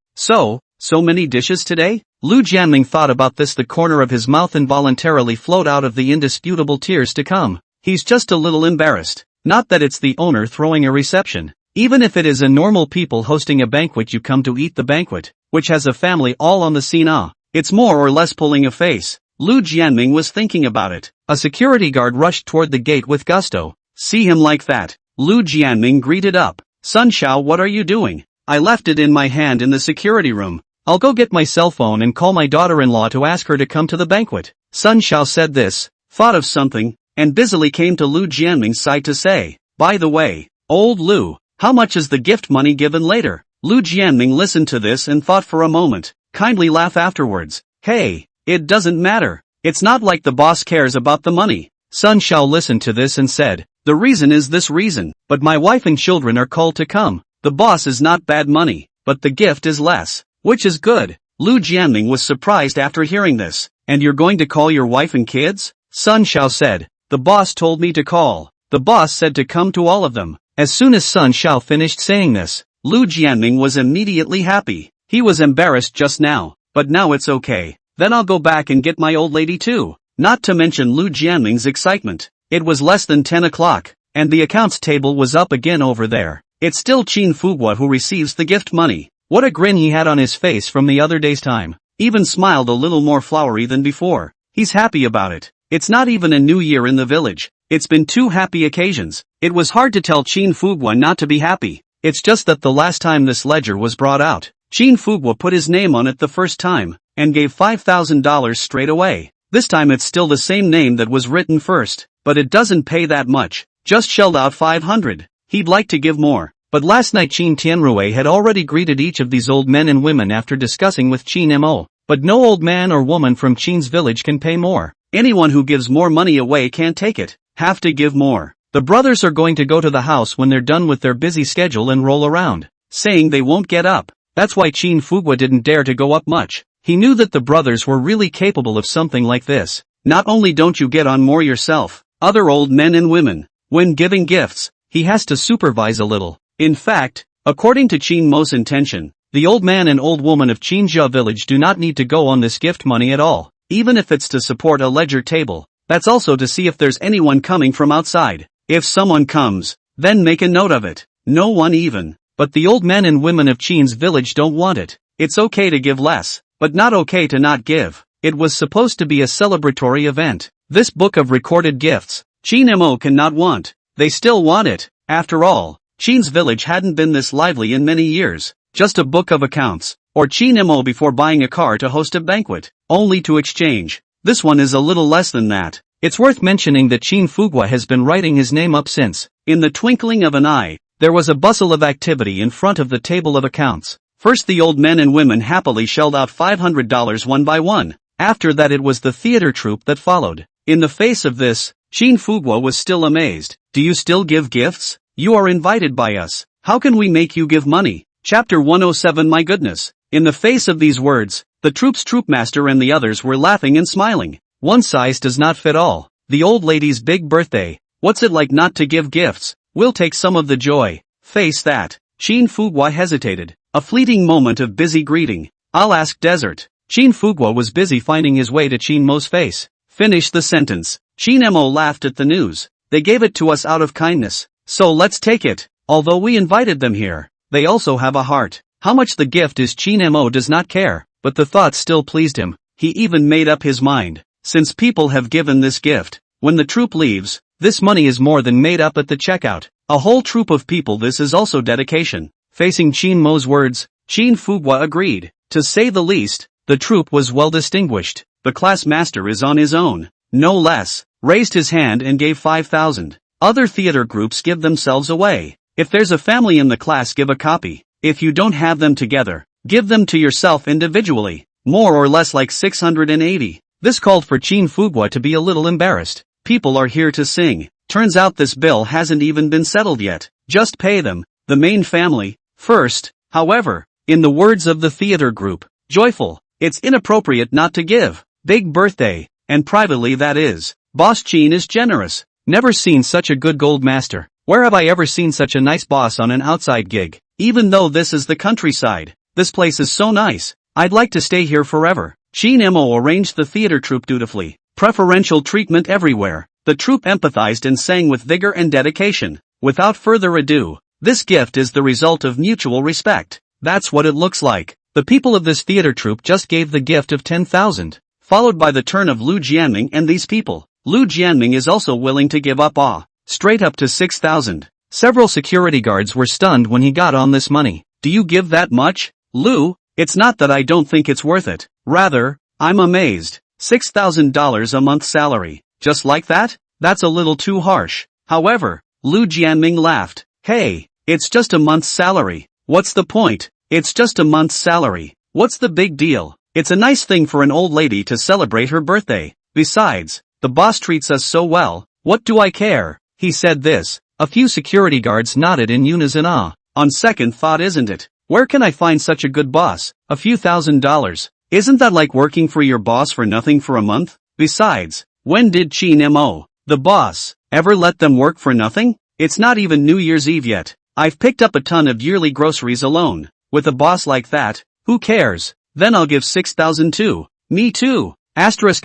So many dishes today? Lu Jianming thought about this. The corner of his mouth involuntarily flowed out of the indisputable tears to come. He's just a little embarrassed. Not that it's the owner throwing a reception. Even if it is a normal people hosting a banquet, you come to eat the banquet, which has a family all on the scene. It's more or less pulling a face. Lu Jianming was thinking about it. A security guard rushed toward the gate with gusto. See him like that. Lu Jianming greeted up. Sun Xiao, what are you doing? I left it in my hand in the security room. I'll go get my cell phone and call my daughter-in-law to ask her to come to the banquet. Sun Xiao said this, thought of something, and busily came to Lu Jianming's side to say, by the way, old Lu, how much is the gift money given later? Lu Jianming listened to this and thought for a moment. Kindly laugh afterwards. Hey, it doesn't matter. It's not like the boss cares about the money. Sun Xiao listened to this and said, the reason is this reason, but my wife and children are called to come. The boss is not bad money, but the gift is less, which is good. Lu Jianming was surprised after hearing this. And you're going to call your wife and kids? Sun Xiao said. The boss told me to call. The boss said to come to all of them. As soon as Sun Xiao finished saying this, Lu Jianming was immediately happy. He was embarrassed just now, but now it's okay. Then I'll go back and get my old lady too. Not to mention Lu Jianming's excitement. It was less than 10 o'clock, and the accounts table was up again over there. It's still Qin Fuguo who receives the gift money. What a grin he had on his face from the other day's time. Even smiled a little more flowery than before. He's happy about it. It's not even a new year in the village. It's been 2 happy occasions. It was hard to tell Qin Fuguo not to be happy. It's just that the last time this ledger was brought out, Qin Fuguo put his name on it the first time, and gave $5,000 straight away. This time it's still the same name that was written first, but it doesn't pay that much. Just shelled out 500. He'd like to give more. But last night Qin Tianrui had already greeted each of these old men and women after discussing with Qin Mo. But no old man or woman from Qin's village can pay more. Anyone who gives more money away can't take it. Have to give more. The brothers are going to go to the house when they're done with their busy schedule and roll around, saying they won't get up. That's why Qin Fuguo didn't dare to go up much. He knew that the brothers were really capable of something like this. Not only don't you get on more yourself, other old men and women, when giving gifts, he has to supervise a little. In fact, according to Qin Mo's intention, the old man and old woman of Qinjia village do not need to go on this gift money at all, even if it's to support a ledger table. That's also to see if there's anyone coming from outside. If someone comes, then make a note of it. No one even. But the old men and women of Qin's village don't want it. It's okay to give less, but not okay to not give. It was supposed to be a celebratory event. This book of recorded gifts, Qin Mo cannot want. They still want it. After all, Qin's village hadn't been this lively in many years. Just a book of accounts, or Qin Mo before buying a car to host a banquet, only to exchange. This one is a little less than that. It's worth mentioning that Shin Fugwa has been writing his name up since. In the twinkling of an eye, there was a bustle of activity in front of the table of accounts. First the old men and women happily shelled out $500 one by one. After that it was the theater troupe that followed. In the face of this, Shin Fugwa was still amazed. Do you still give gifts? You are invited by us. How can we make you give money? Chapter 107. My goodness. In the face of these words, the troupe's troopmaster and the others were laughing and smiling. One size does not fit all. The old lady's big birthday. What's it like not to give gifts? We'll take some of the joy. Face that. Shin Fugwa hesitated. A fleeting moment of busy greeting. I'll ask Desert. Shin Fugwa was busy finding his way to Shin Mo's face. Finish the sentence. Shin Mo laughed at the news. They gave it to us out of kindness. So let's take it. Although we invited them here, they also have a heart. How much the gift is Shin Mo does not care, but the thought still pleased him. He even made up his mind. Since people have given this gift, when the troupe leaves, this money is more than made up at the checkout. A whole troop of people. This is also dedication. Facing Shin Mo's words, Shin Fugwa agreed. To say the least, the troupe was well distinguished. The class master is on his own. No less. Raised his hand and gave 5,000. Other theater groups give themselves away. If there's a family in the class, give a copy. If you don't have them together, give them to yourself individually. More or less like 680. This called for Shin Fugwa to be a little embarrassed. People are here to sing. Turns out this bill hasn't even been settled yet. Just pay them, the main family, first. However, in the words of the theater group, joyful, it's inappropriate not to give. Big birthday, and privately that is. Boss Shin is generous. Never seen such a good gold master. Where have I ever seen such a nice boss on an outside gig? Even though this is the countryside, this place is so nice. I'd like to stay here forever. Shin Mo arranged the theater troupe dutifully. Preferential treatment everywhere. The troupe empathized and sang with vigor and dedication. Without further ado, this gift is the result of mutual respect. That's what it looks like. The people of this theater troupe just gave the gift of 10,000. Followed by the turn of Lu Jianming and these people. Lu Jianming is also willing to give up straight up to 6,000. Several security guards were stunned when he got on this money. Do you give that much, Lu? It's not that I don't think it's worth it. Rather, I'm amazed. $6,000 a month salary. Just like that? That's a little too harsh. However, Lu Jianming laughed. Hey, it's just a month's salary. What's the point? It's just a month's salary. What's the big deal? It's a nice thing for an old lady to celebrate her birthday. Besides, the boss treats us so well. What do I care? He said this. A few security guards nodded in unison. On second thought, isn't it? Where can I find such a good boss? A few $1,000s. Isn't that like working for your boss for nothing for a month? Besides, when did Shin Mo, the boss, ever let them work for nothing? It's not even New Year's Eve yet. I've picked up a ton of yearly groceries alone. With a boss like that, who cares? Then I'll give 6,000 too. Me too. Asterisk.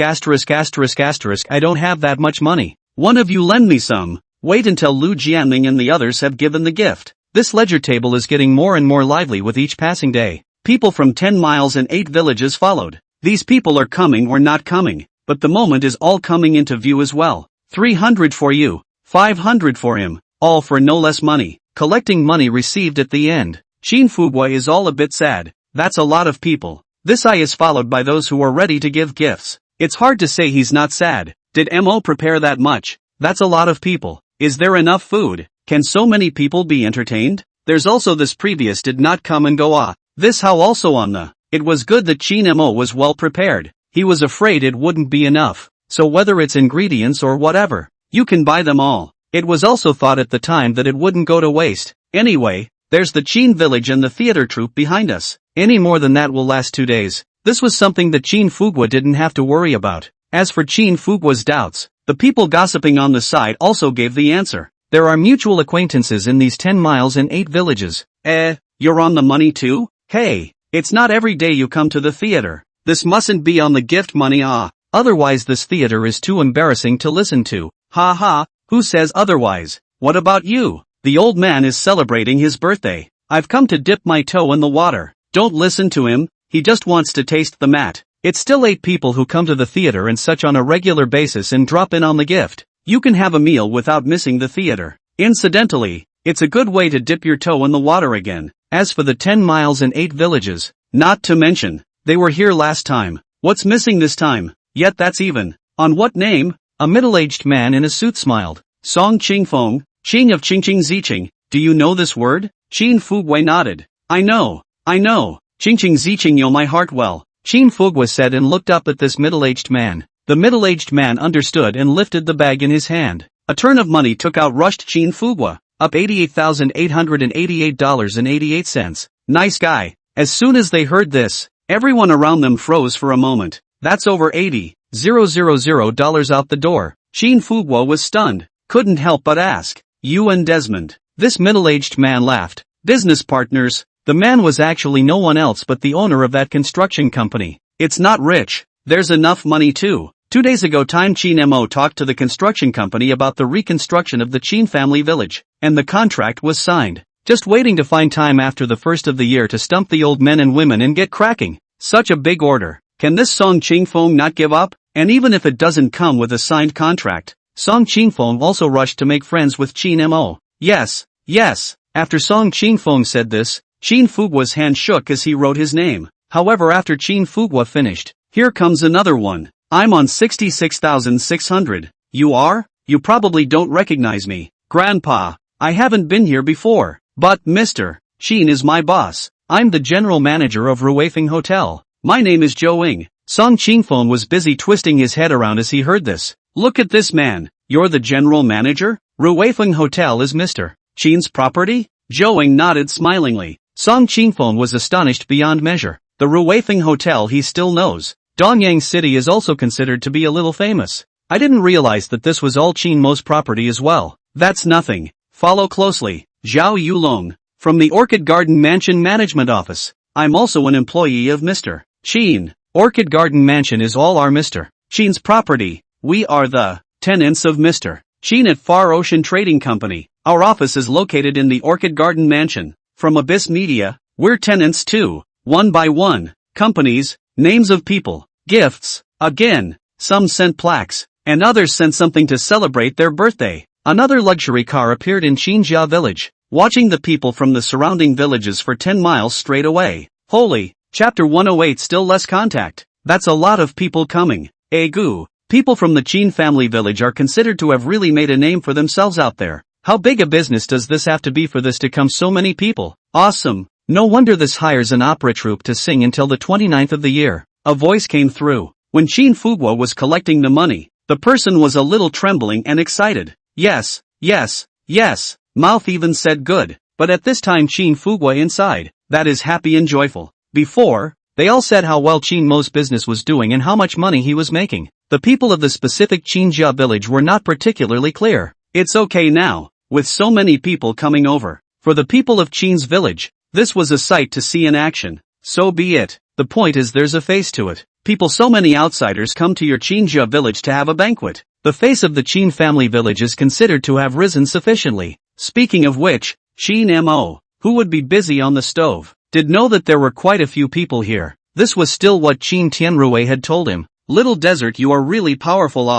I don't have that much money. One of you lend me some. Wait until Lu Jianming and the others have given the gift. This ledger table is getting more and more lively with each passing day. People from 10 miles and 8 villages followed. These people are coming or not coming, but the moment is all coming into view as well. 300 for you, 500 for him, all for no less money. Collecting money received at the end. Shin Fugwa is all a bit sad. That's a lot of people. This eye is followed by those who are ready to give gifts. It's hard to say he's not sad. Did Mo prepare that much? That's a lot of people. Is there enough food? Can so many people be entertained? There's also this previous did not come and go. This how also on the. It was good that Shin Mo was well prepared. He was afraid it wouldn't be enough. So whether it's ingredients or whatever, you can buy them all. It was also thought at the time that it wouldn't go to waste. Anyway, there's the Shin village and the theater troupe behind us. Any more than that will last 2 days. This was something that Shin Fugwa didn't have to worry about. As for Shin Fugwa's doubts, the people gossiping on the side also gave the answer. There are mutual acquaintances in these 10 miles and 8 villages. You're on the money too? Hey, it's not every day you come to the theater. This mustn't be on the gift money. Otherwise this theater is too embarrassing to listen to. Ha ha, who says otherwise? What about you? The old man is celebrating his birthday. I've come to dip my toe in the water. Don't listen to him, he just wants to taste the mat. It's still 8 people who come to the theater and such on a regular basis and drop in on the gift. You can have a meal without missing the theater. Incidentally, it's a good way to dip your toe in the water again. As for the 10 miles and 8 villages, not to mention, they were here last time. What's missing this time? Yet that's even. On what name? A middle-aged man in a suit smiled. Song Qingfeng, Qing of Qingqing Ziqing, do you know this word? Qin Fugwei nodded. I know. Qingqing Ziqing know my heart well, Qin Fugwa said and looked up at this middle-aged man. The middle-aged man understood and lifted the bag in his hand. A turn of money took out rushed Qin Fugwa, up $88,888.88. Nice guy. As soon as they heard this, everyone around them froze for a moment. That's over $80,000 out the door. Qin Fugwa was stunned, couldn't help but ask, you and Desmond? This middle-aged man laughed. Business partners. The man was actually no one else but the owner of that construction company. It's not rich. There's enough money too. 2 days ago Time Qin Mo talked to the construction company about the reconstruction of the Qin family village, and the contract was signed. Just waiting to find time after the first of the year to stump the old men and women and get cracking. Such a big order. Can this Song Qingfeng not give up? And even if it doesn't come with a signed contract, Song Qingfeng also rushed to make friends with Qin Mo. Yes. After Song Qingfeng said this, Qin Fugwa's hand shook as he wrote his name. However, after Qin Fugwa finished, here comes another one. I'm on 66,600. You are? You probably don't recognize me. Grandpa, I haven't been here before. But, Mr. Qin is my boss. I'm the general manager of Ruweifeng Hotel. My name is Zhou Ying. Song Qingfeng was busy twisting his head around as he heard this. Look at this man. You're the general manager? Ruweifeng Hotel is Mr. Qin's property? Zhou Ying nodded smilingly. Song Qingfeng was astonished beyond measure. The Ruweifeng Hotel he still knows. Dongyang City is also considered to be a little famous. I didn't realize that this was all Qin Mo's property as well. That's nothing. Follow closely. Zhao Yulong. From the Orchid Garden Mansion Management Office. I'm also an employee of Mr. Qin. Orchid Garden Mansion is all our Mr. Qin's property. We are the tenants of Mr. Qin at Far Ocean Trading Company. Our office is located in the Orchid Garden Mansion. From Abyss Media, we're tenants too. One by one. Companies, names of people, gifts. Again, some sent plaques, and others sent something to celebrate their birthday. Another luxury car appeared in Xinjia village, watching the people from the surrounding villages for 10 miles straight away. Holy, chapter 108 still less contact. That's a lot of people coming. Egu. People from the Qin family village are considered to have really made a name for themselves out there. How big a business does this have to be for this to come so many people? Awesome. No wonder this hires an opera troupe to sing until the 29th of the year. A voice came through. When Qin Fugwa was collecting the money, the person was a little trembling and excited. Yes. Mouth even said good. But at this time Qin Fugwa inside, that is happy and joyful. Before, they all said how well Qin Mo's business was doing and how much money he was making. The people of the specific Xinjia village were not particularly clear. It's okay now, with so many people coming over. For the people of Qin's village, this was a sight to see in action. So be it. The point is there's a face to it. People, so many outsiders come to your Xinjia village to have a banquet. The face of the Qin family village is considered to have risen sufficiently. Speaking of which, Qin Mo, who would be busy on the stove, did know that there were quite a few people here. This was still what Qin Tianrui had told him. Little desert, you are really powerful.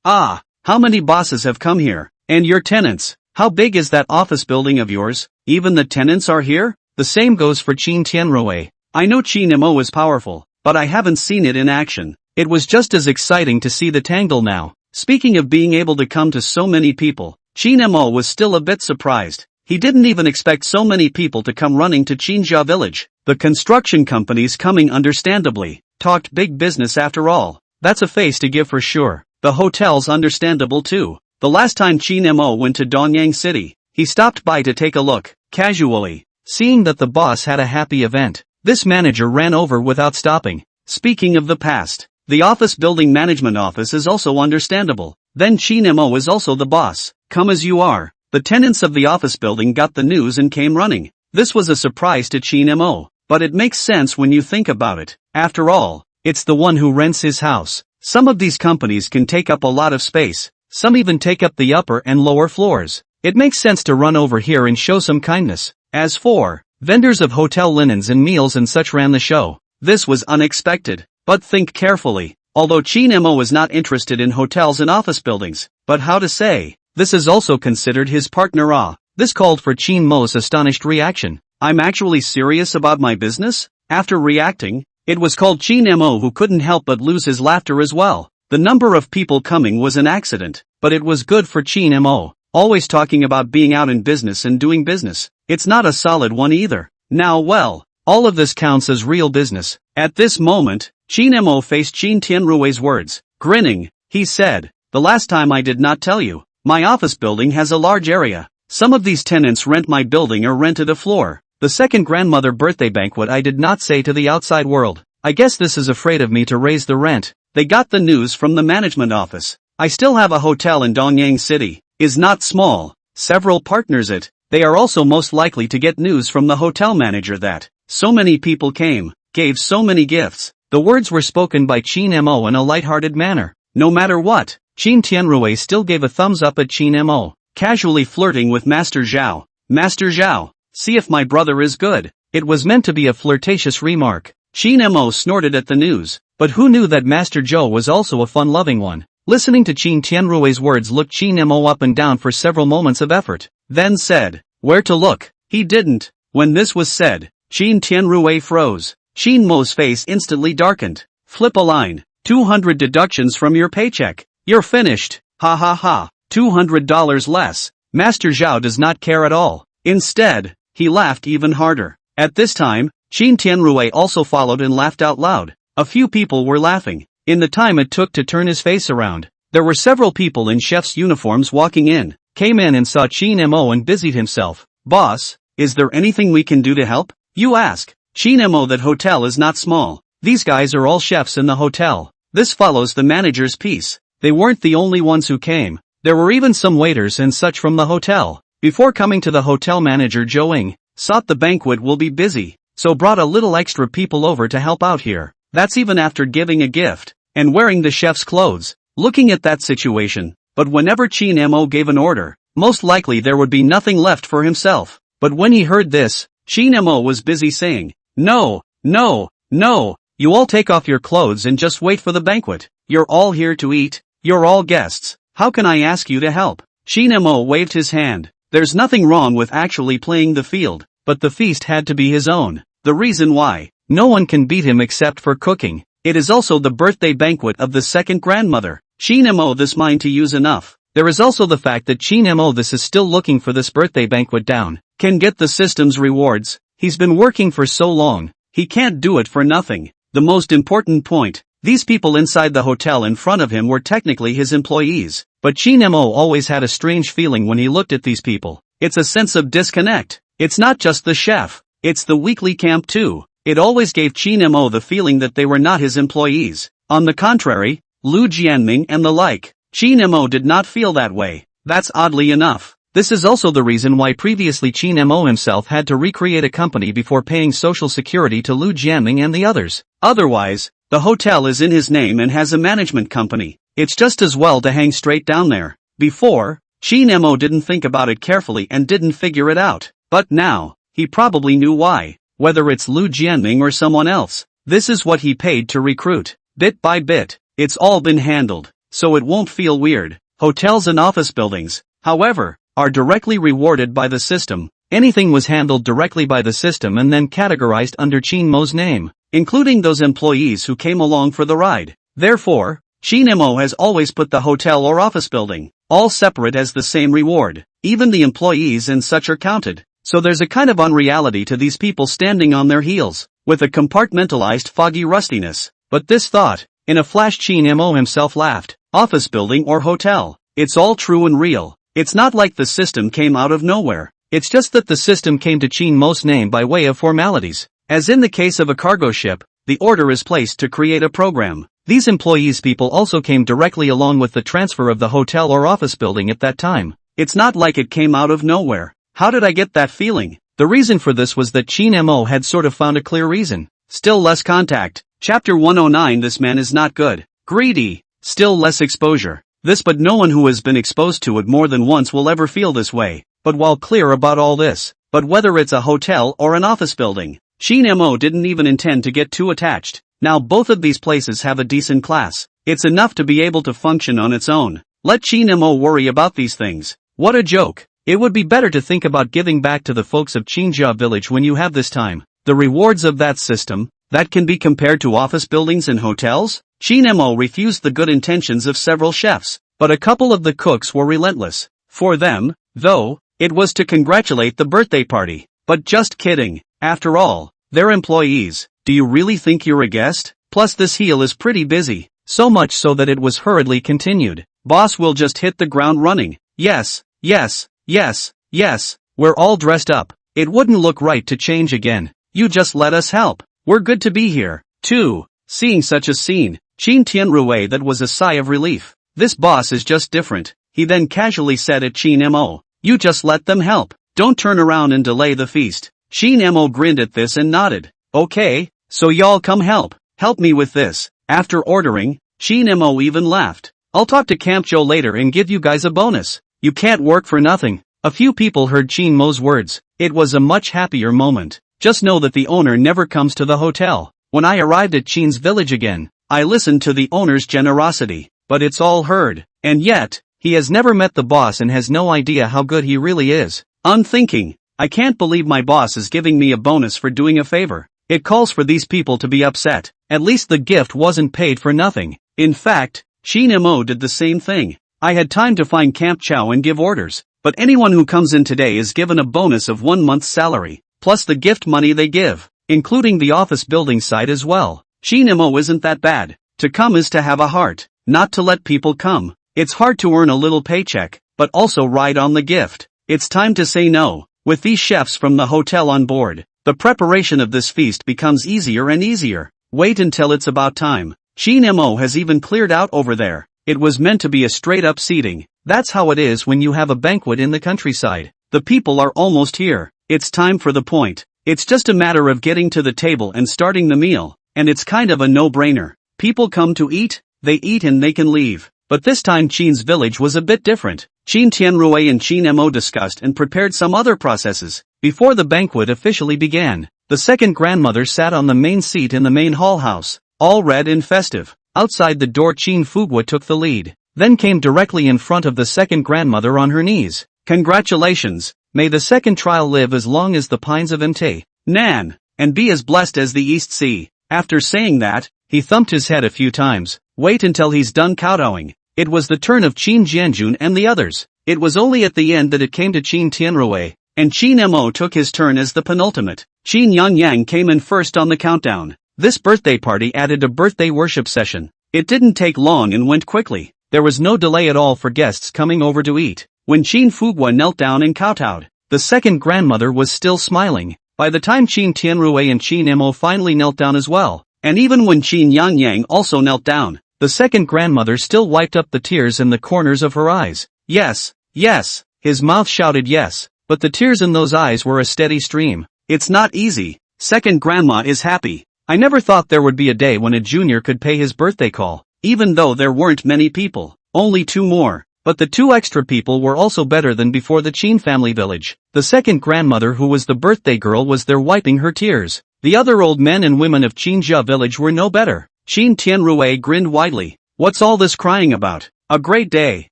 How many bosses have come here? And your tenants? How big is that office building of yours? Even the tenants are here? The same goes for Qin Tianrui. I know Qin Mo is powerful, but I haven't seen it in action. It was just as exciting to see the tangle now. Speaking of being able to come to so many people, Qin Mo was still a bit surprised. He didn't even expect so many people to come running to Xinjia village. The construction companies coming understandably, talked big business after all. That's a face to give for sure. The hotel's understandable too. The last time Qin Mo went to Dongyang City, he stopped by to take a look, casually. Seeing that the boss had a happy event, this manager ran over without stopping. Speaking of the past, the office building management office is also understandable. Then Qin Mo is also the boss. Come as you are. The tenants of the office building got the news and came running. This was a surprise to Qin Mo, but it makes sense when you think about it. After all, it's the one who rents his house. Some of these companies can take up a lot of space. Some even take up the upper and lower floors. It makes sense to run over here and show some kindness. As for vendors of hotel linens and meals and such ran the show. This was unexpected. But think carefully. Although Qin Mo is not interested in hotels and office buildings, but how to say, this is also considered his partner. This called for Qin Mo's astonished reaction. I'm actually serious about my business? After reacting, it was called Qin Mo who couldn't help but lose his laughter as well. The number of people coming was an accident, but it was good for Chin Mo. Always talking about being out in business and doing business. It's not a solid one either. Now well, all of this counts as real business. At this moment, Chin Mo faced Chin Tianrui's words. Grinning, he said, "The last time I did not tell you. My office building has a large area. Some of these tenants rent my building or rented a floor. The second grandmother birthday banquet I did not say to the outside world. I guess this is afraid of me to raise the rent." They got the news from the management office. I still have a hotel in Dongyang City. Is not small. Several partners it. They are also most likely to get news from the hotel manager that so many people came, gave so many gifts. The words were spoken by Chin Mo in a light-hearted manner. No matter what, Chin Tianrui still gave a thumbs up at Chin Mo, casually flirting with Master Zhao. Master Zhao, see if my brother is good. It was meant to be a flirtatious remark. Chin Mo snorted at the news, but who knew that Master Zhou was also a fun-loving one? Listening to Chin Tianrui's words looked Chin Mo up and down for several moments of effort, then said, "Where to look?" He didn't. When this was said, Chin Tianrui froze. Chin Mo's face instantly darkened. Flip a line. 200 deductions from your paycheck. You're finished. Ha ha ha. $200 less. Master Zhao does not care at all. Instead, he laughed even harder. At this time, Chin Tianrui also followed and laughed out loud. A few people were laughing. In the time it took to turn his face around, there were several people in chef's uniforms walking in, came in and saw Chin Mo and busied himself. "Boss, is there anything we can do to help?" You ask. Chin Mo, that hotel is not small. These guys are all chefs in the hotel. This follows the manager's piece. They weren't the only ones who came. There were even some waiters and such from the hotel. Before coming to the hotel, manager Zhou thought the banquet will be busy, so brought a little extra people over to help out here. That's even after giving a gift and wearing the chef's clothes. Looking at that situation, but whenever Chin Mo gave an order, most likely there would be nothing left for himself. But when he heard this, Chin Mo was busy saying, "No, no, no, you all take off your clothes and just wait for the banquet. You're all here to eat, you're all guests. How can I ask you to help?" Chin Mo waved his hand. There's nothing wrong with actually playing the field, but the feast had to be his own. The reason why, no one can beat him except for cooking. It is also the birthday banquet of the second grandmother. Chin Mo this mind to use enough. There is also the fact that Chin Mo this is still looking for this birthday banquet down. Can get the system's rewards. He's been working for so long. He can't do it for nothing. The most important point. These people inside the hotel in front of him were technically his employees. But Chin Mo always had a strange feeling when he looked at these people. It's a sense of disconnect. It's not just the chef. It's the weekly camp too. It always gave Chin Mo the feeling that they were not his employees. On the contrary, Lu Jianming and the like, Chin Mo did not feel that way. That's oddly enough. This is also the reason why previously Chin Mo himself had to recreate a company before paying social security to Lu Jianming and the others. Otherwise, the hotel is in his name and has a management company. It's just as well to hang straight down there. Before, Chin Mo didn't think about it carefully and didn't figure it out. But now, he probably knew why. Whether it's Lu Jianming or someone else, this is what he paid to recruit. Bit by bit, it's all been handled, so it won't feel weird. Hotels and office buildings, however, are directly rewarded by the system. Anything was handled directly by the system and then categorized under Chin Mo's name, including those employees who came along for the ride. Therefore, Chin Mo has always put the hotel or office building, all separate as the same reward. Even the employees and such are counted. So there's a kind of unreality to these people standing on their heels, with a compartmentalized foggy rustiness. But this thought, in a flash Chin Mo himself laughed. Office building or hotel, it's all true and real. It's not like the system came out of nowhere. It's just that the system came to Chin Mo's name by way of formalities. As in the case of a cargo ship, the order is placed to create a program. These employees people also came directly along with the transfer of the hotel or office building at that time. It's not like it came out of nowhere. How did I get that feeling? The reason for this was that Chin Mo had sort of found a clear reason. Still less contact. Chapter 109. This man is not good. Greedy. Still less exposure. This, but no one who has been exposed to it more than once will ever feel this way. But while clear about all this, but whether it's a hotel or an office building, Chin Mo didn't even intend to get too attached. Now both of these places have a decent class. It's enough to be able to function on its own. Let Chin Mo worry about these things. What a joke. It would be better to think about giving back to the folks of Qingjia village when you have this time. The rewards of that system, that can be compared to office buildings and hotels? Chin Mo refused the good intentions of several chefs, but a couple of the cooks were relentless. For them, though, it was to congratulate the birthday party. But just kidding. After all, they're employees. Do you really think you're a guest? Plus this heel is pretty busy. So much so that it was hurriedly continued. Boss will just hit the ground running. Yes, yes, yes, yes. We're all dressed up. It wouldn't look right to change again. You just let us help. We're good to be here, too. Seeing such a scene, Chin Tianrui that was a sigh of relief. This boss is just different. He then casually said at Chin Mo, you just let them help. Don't turn around and delay the feast. Chin Mo grinned at this and nodded. Okay, so y'all come help. Help me with this. After ordering, Chin Mo even laughed. I'll talk to Camp Joe later and give you guys a bonus. You can't work for nothing. A few people heard Chin Mo's words. It was a much happier moment. Just know that the owner never comes to the hotel. When I arrived at Chin's village again, I listened to the owner's generosity, but it's all heard. And yet, he has never met the boss and has no idea how good he really is. I'm thinking, I can't believe my boss is giving me a bonus for doing a favor. It calls for these people to be upset. At least the gift wasn't paid for nothing. In fact, Chin Mo did the same thing. I had time to find Camp Chow and give orders, but anyone who comes in today is given a bonus of 1 month's salary, plus the gift money they give, including the office building site as well. Chin Mo isn't that bad. To come is to have a heart, not to let people come. It's hard to earn a little paycheck, but also ride on the gift. It's time to say no. With these chefs from the hotel on board, the preparation of this feast becomes easier and easier. Wait until it's about time. Chin Mo has even cleared out over there. It was meant to be a straight-up seating. That's how it is when you have a banquet in the countryside. The people are almost here. It's time for the point. It's just a matter of getting to the table and starting the meal, and it's kind of a no-brainer. People come to eat, they eat and they can leave. But this time Chin's village was a bit different. Chin Tianrui and Chin Mo discussed and prepared some other processes. Before the banquet officially began, the second grandmother sat on the main seat in the main hall house, all red and festive. Outside the door Chin Fugwa took the lead, then came directly in front of the second grandmother on her knees. Congratulations, may the second trial live as long as the pines of Mte, Nan, and be as blessed as the East Sea. After saying that, he thumped his head a few times. Wait until he's done kowtowing. It was the turn of Chin Jianjun and the others. It was only at the end that it came to Chin Tianrui, and Chin Mo took his turn as the penultimate. Chin Yangyang came in first on the countdown. This birthday party added a birthday worship session. It didn't take long and went quickly. There was no delay at all for guests coming over to eat. When Chin Fugwa knelt down and kowtowed, the second grandmother was still smiling. By the time Chin Tianrui and Chin Mo finally knelt down as well, and even when Chin Yangyang also knelt down, the second grandmother still wiped up the tears in the corners of her eyes. Yes, yes, his mouth shouted yes, but the tears in those eyes were a steady stream. It's not easy. Second grandma is happy. I never thought there would be a day when a junior could pay his birthday call, even though there weren't many people, only 2 more. But the 2 extra people were also better than before the Chin family village. The second grandmother who was the birthday girl was there wiping her tears. The other old men and women of Chinjia village were no better. Chin Tianrui grinned widely. What's all this crying about? A great day.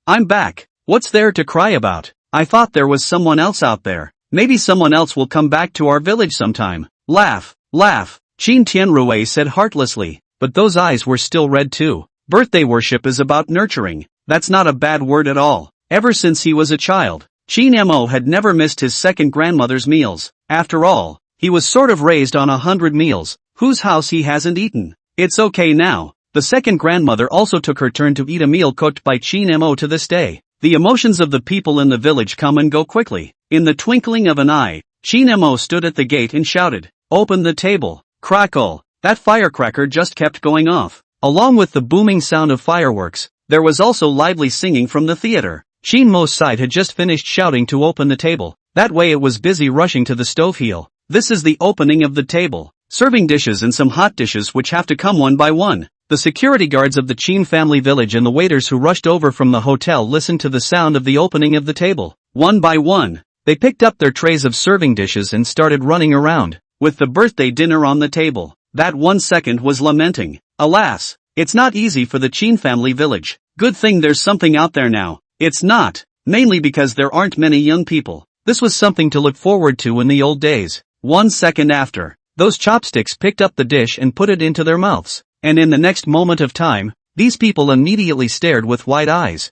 I'm back. What's there to cry about? I thought there was someone else out there. Maybe someone else will come back to our village sometime. Laugh, laugh. Chin Tianrui said heartlessly, but those eyes were still red too. Birthday worship is about nurturing. That's not a bad word at all. Ever since he was a child, Chin Mo had never missed his second grandmother's meals. After all, he was sort of raised on 100 meals. Whose house he hasn't eaten? It's okay now. The second grandmother also took her turn to eat a meal cooked by Chin Mo to this day. The emotions of the people in the village come and go quickly. In the twinkling of an eye, Chin Mo stood at the gate and shouted, "Open the table." Crackle. That firecracker just kept going off. Along with the booming sound of fireworks, there was also lively singing from the theater. Chin Mo's side had just finished shouting to open the table. That way it was busy rushing to the stove heel. This is the opening of the table. Serving dishes and some hot dishes which have to come one by one. The security guards of the Chin family village and the waiters who rushed over from the hotel listened to the sound of the opening of the table. One by one, they picked up their trays of serving dishes and started running around, with the birthday dinner on the table. That 1 second was lamenting. Alas, it's not easy for the Chin family village. Good thing there's something out there now. It's not, mainly because there aren't many young people. This was something to look forward to in the old days. 1 second after, those chopsticks picked up the dish and put it into their mouths. and in the next moment of time, these people immediately stared with wide eyes.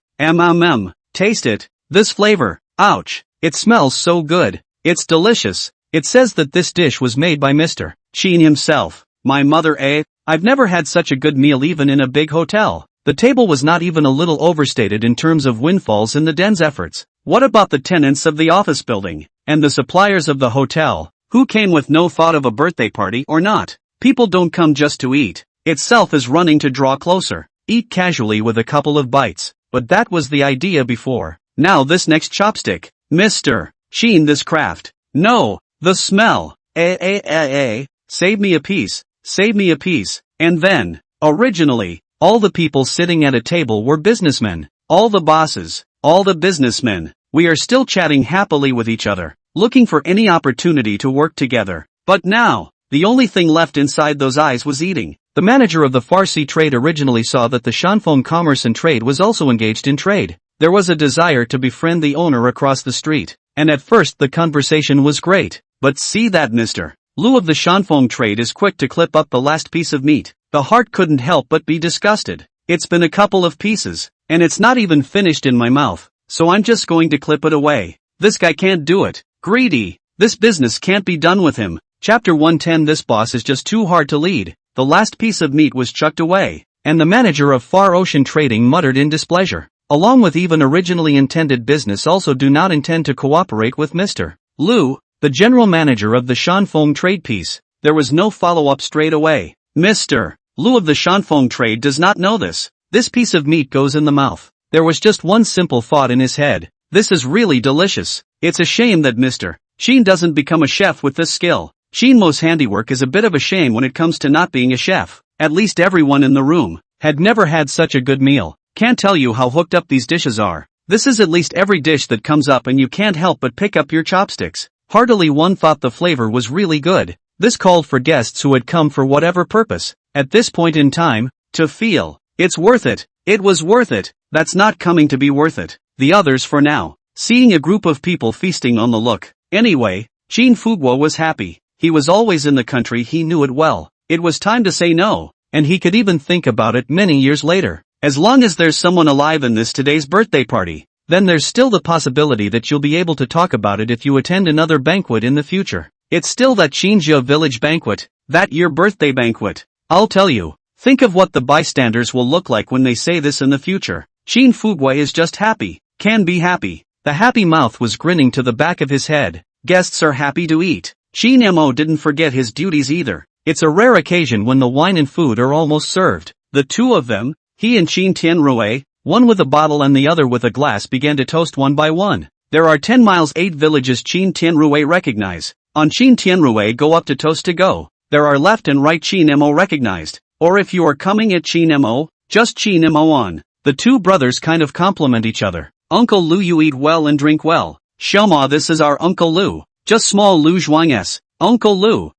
Taste it. This flavor. Ouch. It smells so good. It's delicious. It says that this dish was made by Mr. Sheen himself. My mother, eh? I've never had such a good meal even in a big hotel. The table was not even a little overstated in terms of windfalls in the den's efforts. What about the tenants of the office building, and the suppliers of the hotel, who came with no thought of a birthday party or not? People don't come just to eat. Itself is running to draw closer. Eat casually with a couple of bites. But that was the idea before. Now this next chopstick. Mr. Sheen, this craft. No, the smell. Save me a piece. Save me a piece. And then, originally, all the people sitting at a table were businessmen. All the bosses. All the businessmen. We are still chatting happily with each other, looking for any opportunity to work together. But now, the only thing left inside those eyes was eating. The manager of the Farsi trade originally saw that the Shanfeng Commerce and Trade was also engaged in trade. There was a desire to befriend the owner across the street, and at first the conversation was great. But see that Mr. Lu of the Shanfeng trade is quick to clip up the last piece of meat. The heart couldn't help but be disgusted. It's been a couple of pieces, and it's not even finished in my mouth, so I'm just going to clip it away. This guy can't do it. Greedy. This business can't be done with him. Chapter 110. This boss is just too hard to lead. The last piece of meat was chucked away, and the manager of Far Ocean Trading muttered in displeasure. Along with even originally intended business also do not intend to cooperate with Mr. Lu, the general manager of the Shanfeng trade piece. There was no follow-up straight away. Mr. Lu of the Shanfeng trade does not know this. This piece of meat goes in the mouth. There was just one simple thought in his head. This is really delicious. It's a shame that Mr. Sheen doesn't become a chef with this skill. Shinmo's handiwork is a bit of a shame when it comes to not being a chef. At least everyone in the room had never had such a good meal. Can't tell you how hooked up these dishes are. This is at least every dish that comes up and you can't help but pick up your chopsticks. Heartily one thought the flavor was really good. This called for guests who had come for whatever purpose, at this point in time, to feel, it's worth it. It was worth it. That's not coming to be worth it. The others for now. Seeing a group of people feasting on the look. Anyway, Shin Fuguo was happy. He was always in the country, he knew it well. It was time to say no, and he could even think about it many years later. As long as there's someone alive in this today's birthday party, then there's still the possibility that you'll be able to talk about it if you attend another banquet in the future. It's still that Shinjia village banquet, that your birthday banquet. I'll tell you, think of what the bystanders will look like when they say this in the future. Shin Fuguo is just happy, can be happy. The happy mouth was grinning to the back of his head. Guests are happy to eat. Shin Mo didn't forget his duties either. It's a rare occasion when the wine and food are almost served. The two of them, he and Shin Tianrui, one with a bottle and the other with a glass, began to toast one by one. There are 10 miles 8 villages Shin Tianrui recognize. On Shin Tianrui go up to toast to go. There are left and right Shin Mo recognized. Or if you are coming at Shin Mo, just Shin Mo on. The two brothers kind of complement each other. Uncle Lu, you eat well and drink well. Xiaoma, this is our Uncle Lu. Just small Lu Zhuang-s. Uncle Lu.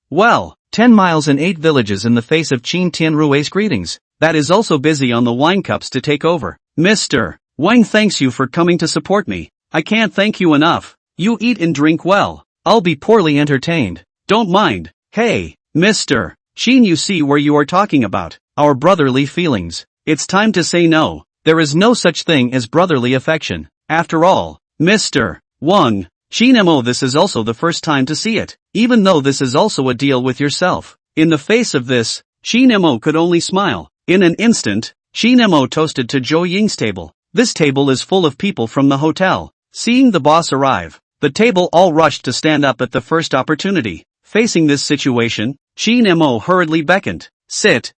Well, 10 miles and 8 villages in the face of Shin Tianrui's greetings. That is also busy on the wine cups to take over. Mr. Wang thanks you for coming to support me. I can't thank you enough. You eat and drink well. I'll be poorly entertained. Don't mind. Hey, Mr. Shin, you see where you are talking about. Our brotherly feelings. It's time to say no. There is no such thing as brotherly affection. After all, Mr. Wang. Shin Mo, this is also the first time to see it. Even though this is also a deal with yourself. In the face of this, Shin Mo could only smile. In an instant, Shin Mo toasted to Zhou Ying's table. This table is full of people from the hotel. Seeing the boss arrive, the table all rushed to stand up at the first opportunity. Facing this situation, Shin Mo hurriedly beckoned. Sit,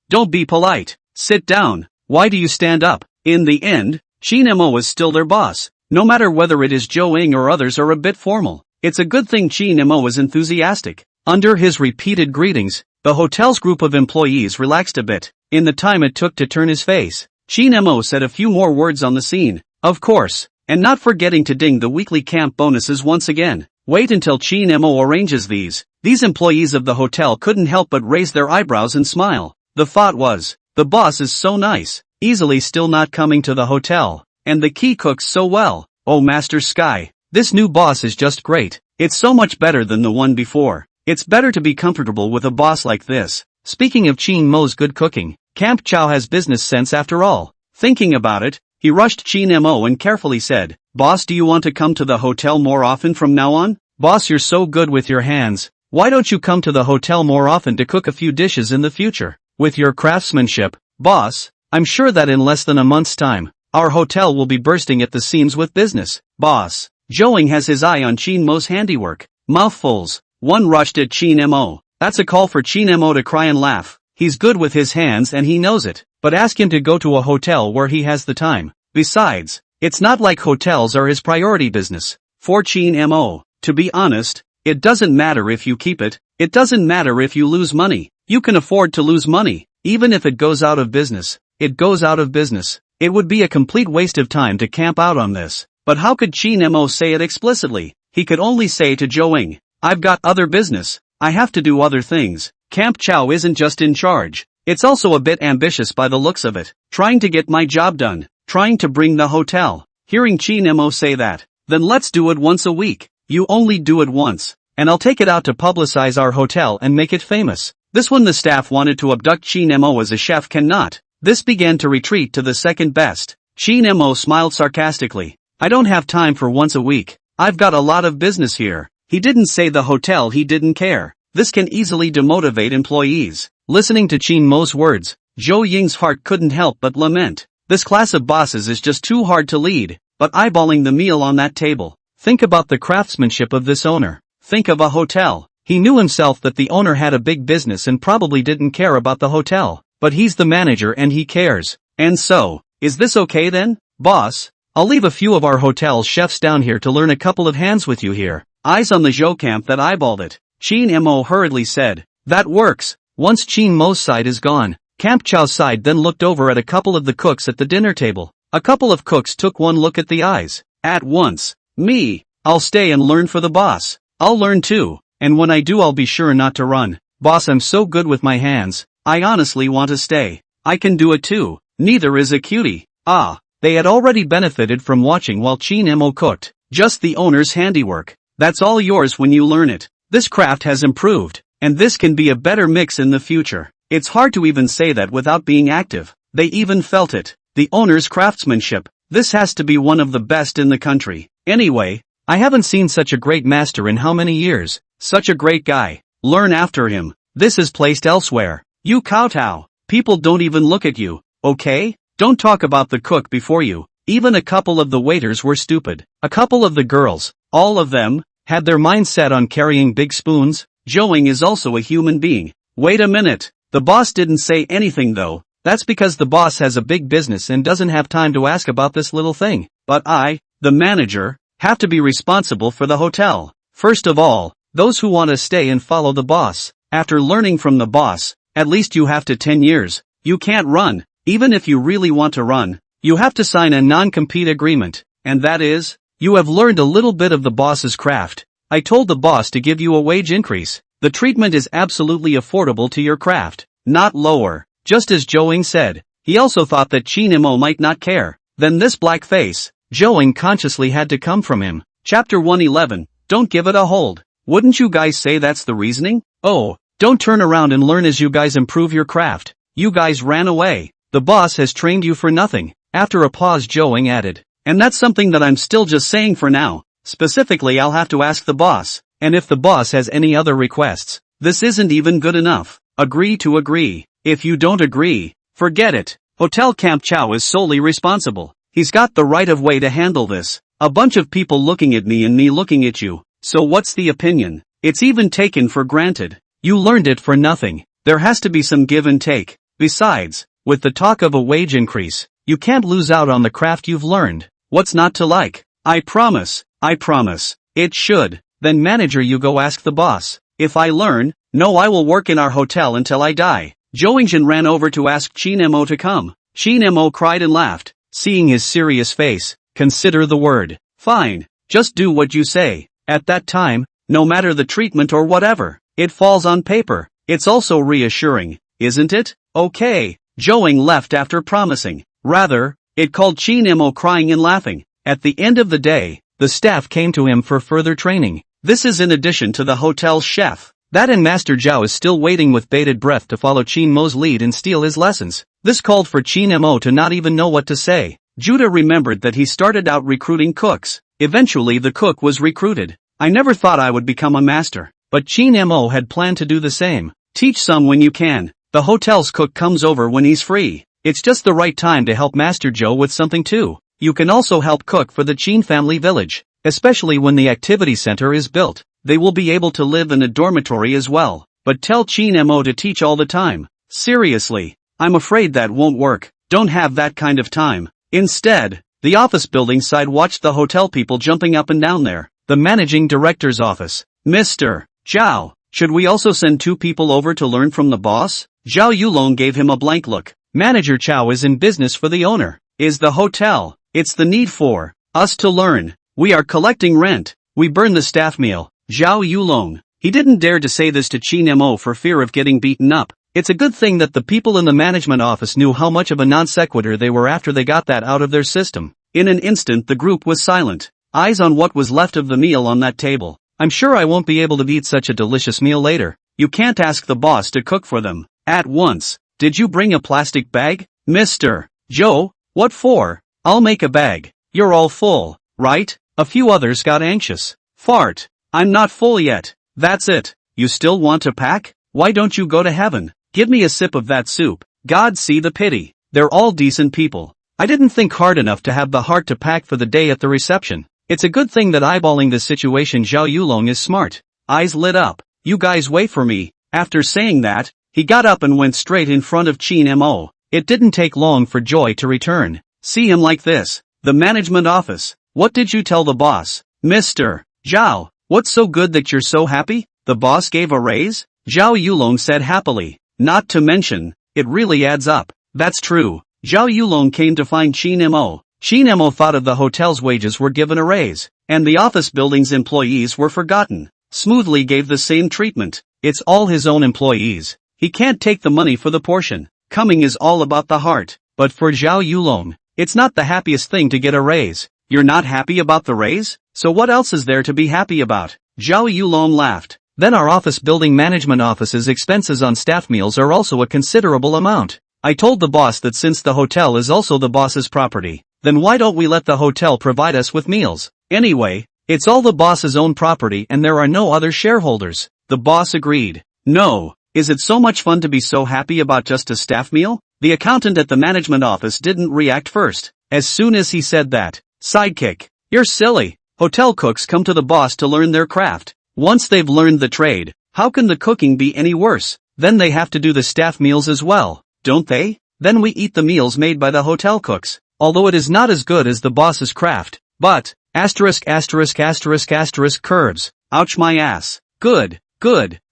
don't be polite. Sit down. Why do you stand up? In the end, Shin Mo is still their boss. No matter whether it is Zhou Ying or others are a bit formal. It's a good thing Shin Mo is enthusiastic. Under his repeated greetings, the hotel's group of employees relaxed a bit. In the time it took to turn his face, Shin Mo said a few more words on the scene. Of course, and not forgetting to ding the weekly camp bonuses once again. Wait until Shin Mo arranges these. These employees of the hotel couldn't help but raise their eyebrows and smile. The thought was, the boss is so nice, easily still not coming to the hotel. And the key cooks so well. Oh Master Sky, this new boss is just great. It's so much better than the one before. It's better to be comfortable with a boss like this. Speaking of Chin Mo's good cooking, Camp Chow has business sense after all. Thinking about it, he rushed Chin Mo and carefully said, "Boss, do you want to come to the hotel more often from now on? Boss, you're so good with your hands. Why don't you come to the hotel more often to cook a few dishes in the future? With your craftsmanship, boss, I'm sure that in less than a month's time, our hotel will be bursting at the seams with business, boss." Zhou has his eye on Chin Mo's handiwork. Mouthfuls. One rushed at Chin Mo. That's a call for Chin Mo to cry and laugh. He's good with his hands and he knows it, but ask him to go to a hotel where he has the time. Besides, it's not like hotels are his priority business. For Chin Mo, to be honest, it doesn't matter if you keep it, it doesn't matter if you lose money. You can afford to lose money, even if it goes out of business. It goes out of business. It would be a complete waste of time to camp out on this. But how could Chin Mo say it explicitly? He could only say to Zhou, "I've got other business. I have to do other things." Camp Chow isn't just in charge. It's also a bit ambitious by the looks of it. Trying to get my job done. Trying to bring the hotel. Hearing Chin Mo say that, then let's do it once a week. You only do it once, and I'll take it out to publicize our hotel and make it famous. This one the staff wanted to abduct Chin Mo as a chef cannot. This began to retreat to the second best. Chin Mo smiled sarcastically. "I don't have time for once a week. I've got a lot of business here." He didn't say the hotel he didn't care. This can easily demotivate employees. Listening to Chin Mo's words, Zhou Ying's heart couldn't help but lament. This class of bosses is just too hard to lead. But eyeballing the meal on that table, think about the craftsmanship of this owner. Think of a hotel. He knew himself that the owner had a big business and probably didn't care about the hotel. But he's the manager and he cares. And so, is this okay then, boss? I'll leave a few of our hotel chefs down here to learn a couple of hands with you here. Eyes on the Zhou camp that eyeballed it. Chin Mo hurriedly said, "That works." Once Chin Mo's side is gone, Camp Chow's side then looked over at a couple of the cooks at the dinner table. A couple of cooks took one look at the eyes. At once. "Me. I'll stay and learn for the boss. I'll learn too, and when I do I'll be sure not to run. Boss, I'm so good with my hands. I honestly want to stay. I can do it too. Neither is a cutie." Ah. They had already benefited from watching while Chin Mo cooked. Just the owner's handiwork. That's all yours when you learn it. This craft has improved, and this can be a better mix in the future. It's hard to even say that without being active. They even felt it. The owner's craftsmanship. This has to be one of the best in the country. Anyway, I haven't seen such a great master in how many years. Such a great guy. Learn after him. This is placed elsewhere. You kowtow. People don't even look at you, okay? Don't talk about the cook before you. Even a couple of the waiters were stupid. A couple of the girls, all of them, had their minds set on carrying big spoons. Zhou is also a human being. Wait a minute. The boss didn't say anything though. That's because the boss has a big business and doesn't have time to ask about this little thing. But I, the manager, have to be responsible for the hotel. First of all, those who want to stay and follow the boss. After learning from the boss, at least you have to 10 years. You can't run. Even if you really want to run, you have to sign a non-compete agreement, and that is, you have learned a little bit of the boss's craft. I told the boss to give you a wage increase. The treatment is absolutely affordable to your craft, not lower. Just as Zhou said, he also thought that Chin Mo might not care. Then this black face, Zhou consciously had to come from him. Chapter 111, don't give it a hold. Wouldn't you guys say that's the reasoning? Oh, don't turn around and learn as you guys improve your craft. You guys ran away. The boss has trained you for nothing. After a pause Zhou added, and that's something that I'm still just saying for now. Specifically I'll have to ask the boss, and if the boss has any other requests, this isn't even good enough. Agree to agree. If you don't agree, forget it. Hotel Camp Chow is solely responsible. He's got the right of way to handle this. A bunch of people looking at me and me looking at you. So what's the opinion? It's even taken for granted. You learned it for nothing. There has to be some give and take. Besides, with the talk of a wage increase, you can't lose out on the craft you've learned. What's not to like? I promise. It should. Then manager, you go ask the boss. If I learn, no, I will work in our hotel until I die. Zhou Yingzhen ran over to ask Chin Mo to come. Chin Mo cried and laughed. Seeing his serious face, consider the word. Fine. Just do what you say. At that time, no matter the treatment or whatever, it falls on paper. It's also reassuring, isn't it? Okay. Zhou Ying left after promising. Rather, it called Chin Mo crying and laughing. At the end of the day, the staff came to him for further training. This is in addition to the hotel's chef. That and Master Zhao is still waiting with bated breath to follow Qin Mo's lead and steal his lessons. This called for Qin Mo to not even know what to say. Judah remembered that he started out recruiting cooks. Eventually the cook was recruited. I never thought I would become a master, but Qin Mo had planned to do the same. Teach some when you can. The hotel's cook comes over when he's free. It's just the right time to help Master Zhou with something too. You can also help cook for the Qin family village, especially when the activity center is built. They will be able to live in a dormitory as well. But tell Qin Mo to teach all the time. Seriously, I'm afraid that won't work. Don't have that kind of time. Instead, the office building side watched the hotel people jumping up and down there. The managing director's office. Mr. Zhao, should we also send 2 people over to learn from the boss? Zhao Yulong gave him a blank look. Manager Chao is in business for the owner. Is the hotel. It's the need for us to learn. We are collecting rent. We burn the staff meal. Zhao Yulong. He didn't dare to say this to Qin Mo for fear of getting beaten up. It's a good thing that the people in the management office knew how much of a non sequitur they were after they got that out of their system. In an instant the group was silent, eyes on what was left of the meal on that table. I'm sure I won't be able to eat such a delicious meal later. You can't ask the boss to cook for them. At once. Did you bring a plastic bag? Mr. Zhou, what for? I'll make a bag. You're all full, right? A few others got anxious. Fart. I'm not full yet. That's it. You still want to pack? Why don't you go to heaven? Give me a sip of that soup. God see the pity. They're all decent people. I didn't think hard enough to have the heart to pack for the day at the reception. It's a good thing that eyeballing this situation Zhao Yulong is smart. Eyes lit up. You guys wait for me. After saying that, he got up and went straight in front of Qin Mo. It didn't take long for Joy to return. See him like this. The management office. What did you tell the boss? Mr. Zhao, what's so good that you're so happy? The boss gave a raise? Zhao Yulong said happily. Not to mention, it really adds up. That's true. Zhao Yulong came to find Qin Mo. Qin Mo thought of the hotel's wages were given a raise, and the office building's employees were forgotten. Smoothly gave the same treatment. It's all his own employees. He can't take the money for the portion. Coming is all about the heart. But for Zhao Yulong, it's not the happiest thing to get a raise. You're not happy about the raise? So what else is there to be happy about? Zhao Yulong laughed. Then our office building management office's expenses on staff meals are also a considerable amount. I told the boss that since the hotel is also the boss's property, then why don't we let the hotel provide us with meals? Anyway, it's all the boss's own property and there are no other shareholders. The boss agreed. No, is it so much fun to be so happy about just a staff meal? The accountant at the management office didn't react first. As soon as he said that, sidekick, you're silly. Hotel cooks come to the boss to learn their craft. Once they've learned the trade, how can the cooking be any worse? Then they have to do the staff meals as well, don't they? Then we eat the meals made by the hotel cooks, although it is not as good as the boss's craft. But, curves. Ouch my ass. Good,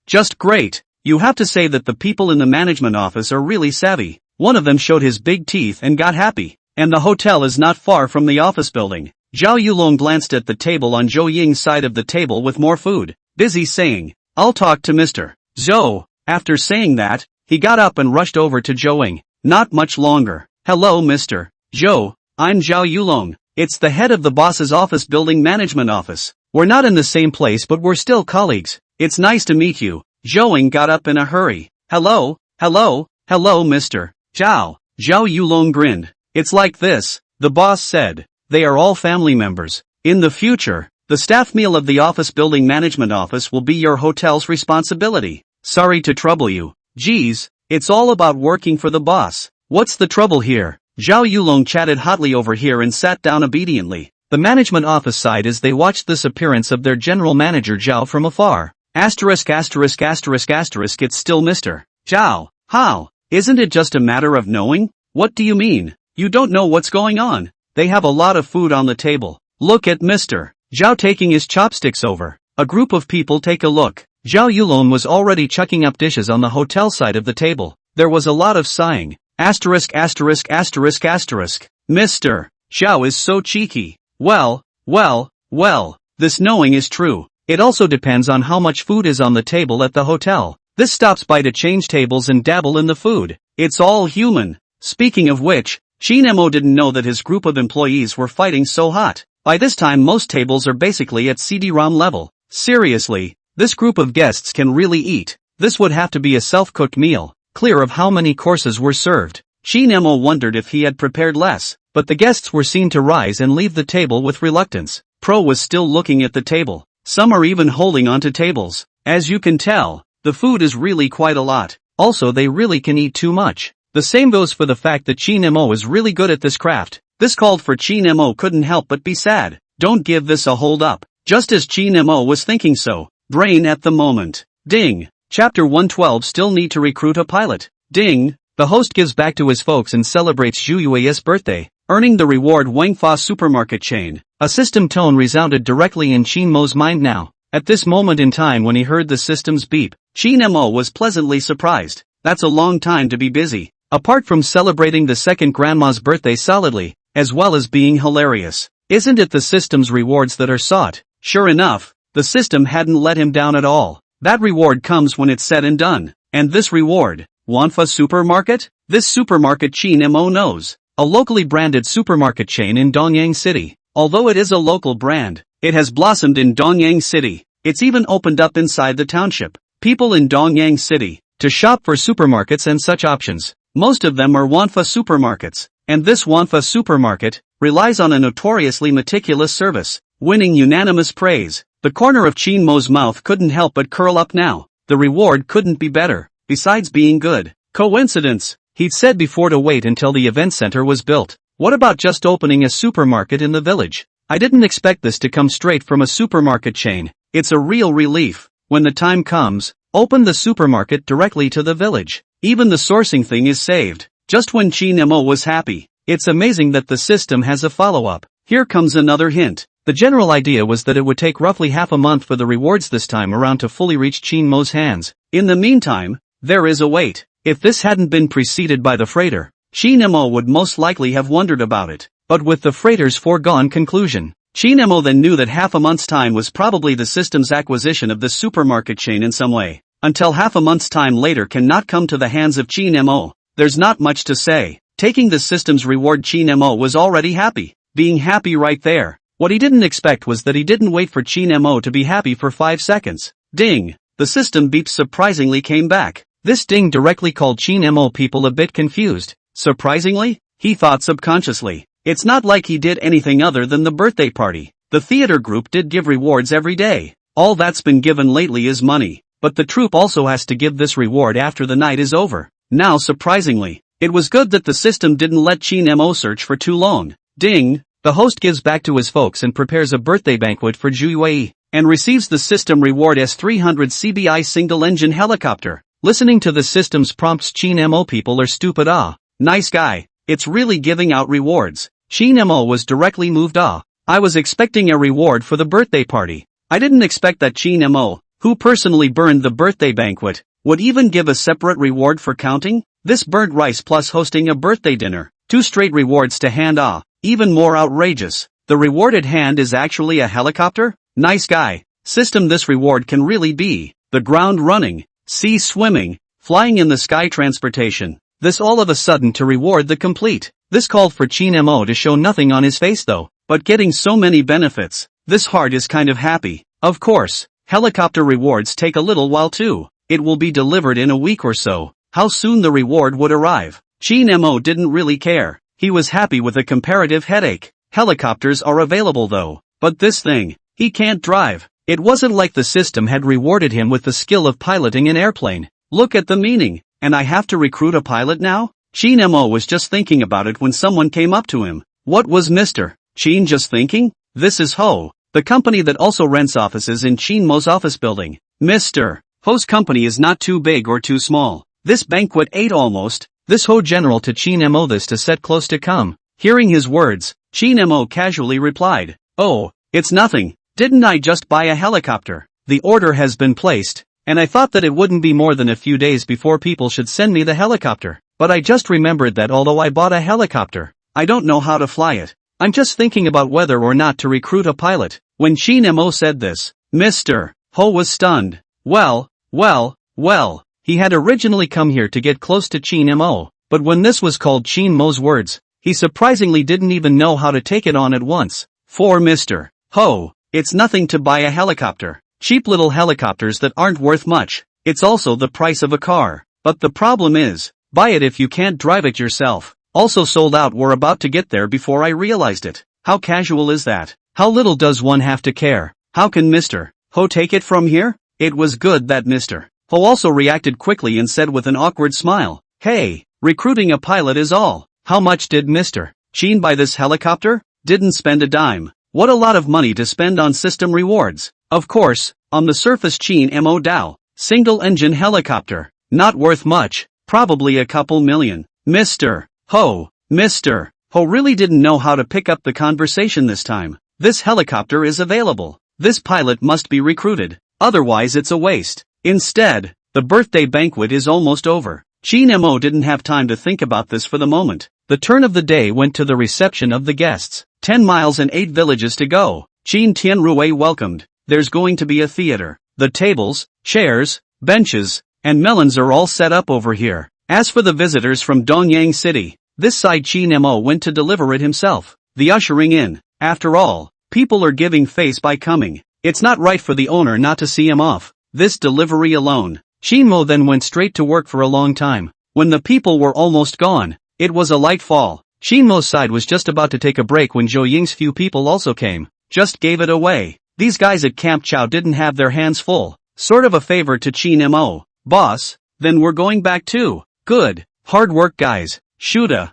just great. You have to say that the people in the management office are really savvy. One of them showed his big teeth and got happy. And the hotel is not far from the office building. Zhao Yulong glanced at the table on Zhou Ying's side of the table with more food, busy saying, I'll talk to Mr. Zhou. After saying that, he got up and rushed over to Zhou Ying. Not much longer. Hello Mr. Zhou, I'm Zhao Yulong. It's the head of the boss's office building management office. We're not in the same place but we're still colleagues. It's nice to meet you. Zhou Ying got up in a hurry. Hello Mr. Zhao. Zhao Yulong grinned. It's like this, the boss said. They are all family members. In the future, the staff meal of the office building management office will be your hotel's responsibility. Sorry to trouble you. Geez, it's all about working for the boss. What's the trouble here? Zhao Yulong chatted hotly over here and sat down obediently. The management office sighed as they watched this appearance of their general manager Zhao from afar. It's still Mr. Zhao. How? Isn't it just a matter of knowing? What do you mean? You don't know what's going on. They have a lot of food on the table. Look at Mr. Zhao taking his chopsticks over. A group of people take a look. Zhao Yulong was already chucking up dishes on the hotel side of the table. There was a lot of sighing. Mr. Zhao is so cheeky. Well, this knowing is true. It also depends on how much food is on the table at the hotel. This stops by to change tables and dabble in the food. It's all human. Speaking of which, Qin Mo didn't know that his group of employees were fighting so hot. By this time most tables are basically at CD-ROM level. Seriously, This group of guests can really eat. This would have to be a self-cooked meal, clear of how many courses were served. Shin Emo wondered if he had prepared less, but the guests were seen to rise and leave the table with reluctance. Pro was still looking at the table. Some are even holding onto tables. As you can tell, the food is really quite a lot. Also, they really can eat too much. The same goes for the fact that Shin Emo is really good at this craft. This called for Shin Emo couldn't help but be sad. Don't give this a hold up. Just as Shin Emo was thinking so, brain at the moment. Ding. Chapter 112 still need to recruit a pilot. Ding. The host gives back to his folks and celebrates Zhu Yue's birthday, earning the reward Wangfa supermarket chain. A system tone resounded directly in Shin Mo's mind now. At this moment in time when he heard the system's beep, Shin Mo was pleasantly surprised. That's a long time to be busy. Apart from celebrating the second grandma's birthday solidly, as well as being hilarious. Isn't it the system's rewards that are sought? Sure enough, the system hadn't let him down at all. That reward comes when it's said and done. And this reward, Wanfa Supermarket? This supermarket Shin Mo knows. A locally branded supermarket chain in Dongyang City. Although it is a local brand, it has blossomed in Dongyang City. It's even opened up inside the township. People in Dongyang City, to shop for supermarkets and such options. Most of them are Wanfa supermarkets. And this Wanfa supermarket relies on a notoriously meticulous service, winning unanimous praise. The corner of Shin Mo's mouth couldn't help but curl up now. The reward couldn't be better, besides being good. Coincidence, he'd said before to wait until the event center was built. What about just opening a supermarket in the village? I didn't expect this to come straight from a supermarket chain. It's a real relief. When the time comes, open the supermarket directly to the village. Even the sourcing thing is saved. Just when Shin Mo was happy. It's amazing that the system has a follow-up. Here comes another hint. The general idea was that it would take roughly half a month for the rewards this time around to fully reach Shin Mo's hands. In the meantime, there is a wait. If this hadn't been preceded by the freighter, Shin Mo would most likely have wondered about it. But with the freighter's foregone conclusion, Shin Mo then knew that half a month's time was probably the system's acquisition of this supermarket chain in some way. Until half a month's time later cannot come to the hands of Shin Mo, there's not much to say. Taking the system's reward, Shin Mo was already happy. Being happy right there. What he didn't expect was that he didn't wait for Shin Mo to be happy for 5 seconds. Ding! The system beep surprisingly came back. This ding directly called Shin Mo people a bit confused. Surprisingly? He thought subconsciously. It's not like he did anything other than the birthday party. The theater group did give rewards every day. All that's been given lately is money. But the troupe also has to give this reward after the night is over. Now surprisingly, it was good that the system didn't let Shin Mo search for too long. Ding! The host gives back to his folks and prepares a birthday banquet for Zhu Yue, and receives the system reward S300 CBI single-engine helicopter. Listening to the system's prompts, Shin Mo people are stupid. Nice guy. It's really giving out rewards. Shin Mo was directly moved. I was expecting a reward for the birthday party. I didn't expect that Shin Mo, who personally burned the birthday banquet, would even give a separate reward for counting. This burnt rice plus hosting a birthday dinner. 2 straight rewards to hand. Even more outrageous. The reward at hand is actually a helicopter? Nice guy. System, this reward can really be the ground running, sea swimming, flying in the sky transportation. This all of a sudden to reward the complete. This called for Shin Mo to show nothing on his face though, but getting so many benefits. This heart is kind of happy. Of course, helicopter rewards take a little while too. It will be delivered in a week or so. How soon the reward would arrive? Shin Mo didn't really care. He was happy with a comparative headache. Helicopters are available though, but this thing, he can't drive. It wasn't like the system had rewarded him with the skill of piloting an airplane. Look at the meaning, and I have to recruit a pilot now? Shin Mo was just thinking about it when someone came up to him. What was Mr. Shin just thinking? This is Ho, the company that also rents offices in Shin Mo's office building. Mr. Ho's company is not too big or too small. This banquet ate almost. This Ho general to Shin Mo, this to set close to come. Hearing his words, Shin Mo casually replied, "Oh, it's nothing. Didn't I just buy a helicopter? The order has been placed, and I thought that it wouldn't be more than a few days before people should send me the helicopter. But I just remembered that although I bought a helicopter, I don't know how to fly it. I'm just thinking about whether or not to recruit a pilot." When Shin Mo said this, Mr. Ho was stunned. Well, he had originally come here to get close to Shin Mo, but when this was called Shin Mo's words, he surprisingly didn't even know how to take it on at once. For Mr. Ho, it's nothing to buy a helicopter. Cheap little helicopters that aren't worth much. It's also the price of a car. But the problem is, buy it if you can't drive it yourself. Also sold out. We're about to get there before I realized it. How casual is that? How little does one have to care? How can Mr. Ho take it from here? It was good that Mr. Ho also reacted quickly and said with an awkward smile, "Hey, recruiting a pilot is all." How much did Mr. Chin buy this helicopter? Didn't spend a dime. What a lot of money to spend on system rewards. Of course, on the surface Chin Mo Dao, single-engine helicopter, not worth much, probably a couple million. Mr. Ho really didn't know how to pick up the conversation this time. This helicopter is available. This pilot must be recruited, otherwise it's a waste. Instead, the birthday banquet is almost over. Chin Mo didn't have time to think about this for the moment. The turn of the day went to the reception of the guests. 10 miles and 8 villages to go. Chin Tianrui welcomed. There's going to be a theater. The tables, chairs, benches, and melons are all set up over here. As for the visitors from Dongyang City, this side Chin Mo went to deliver it himself. The ushering in. After all, people are giving face by coming. It's not right for the owner not to see him off. This delivery alone. Chin Mo then went straight to work for a long time. When the people were almost gone, it was a light fall. Chin Mo's side was just about to take a break when Zhou Ying's few people also came. Just gave it away. These guys at Camp Chow didn't have their hands full. Sort of a favor to Chin Mo. Boss, then we're going back too. Good. Hard work guys. Shoota.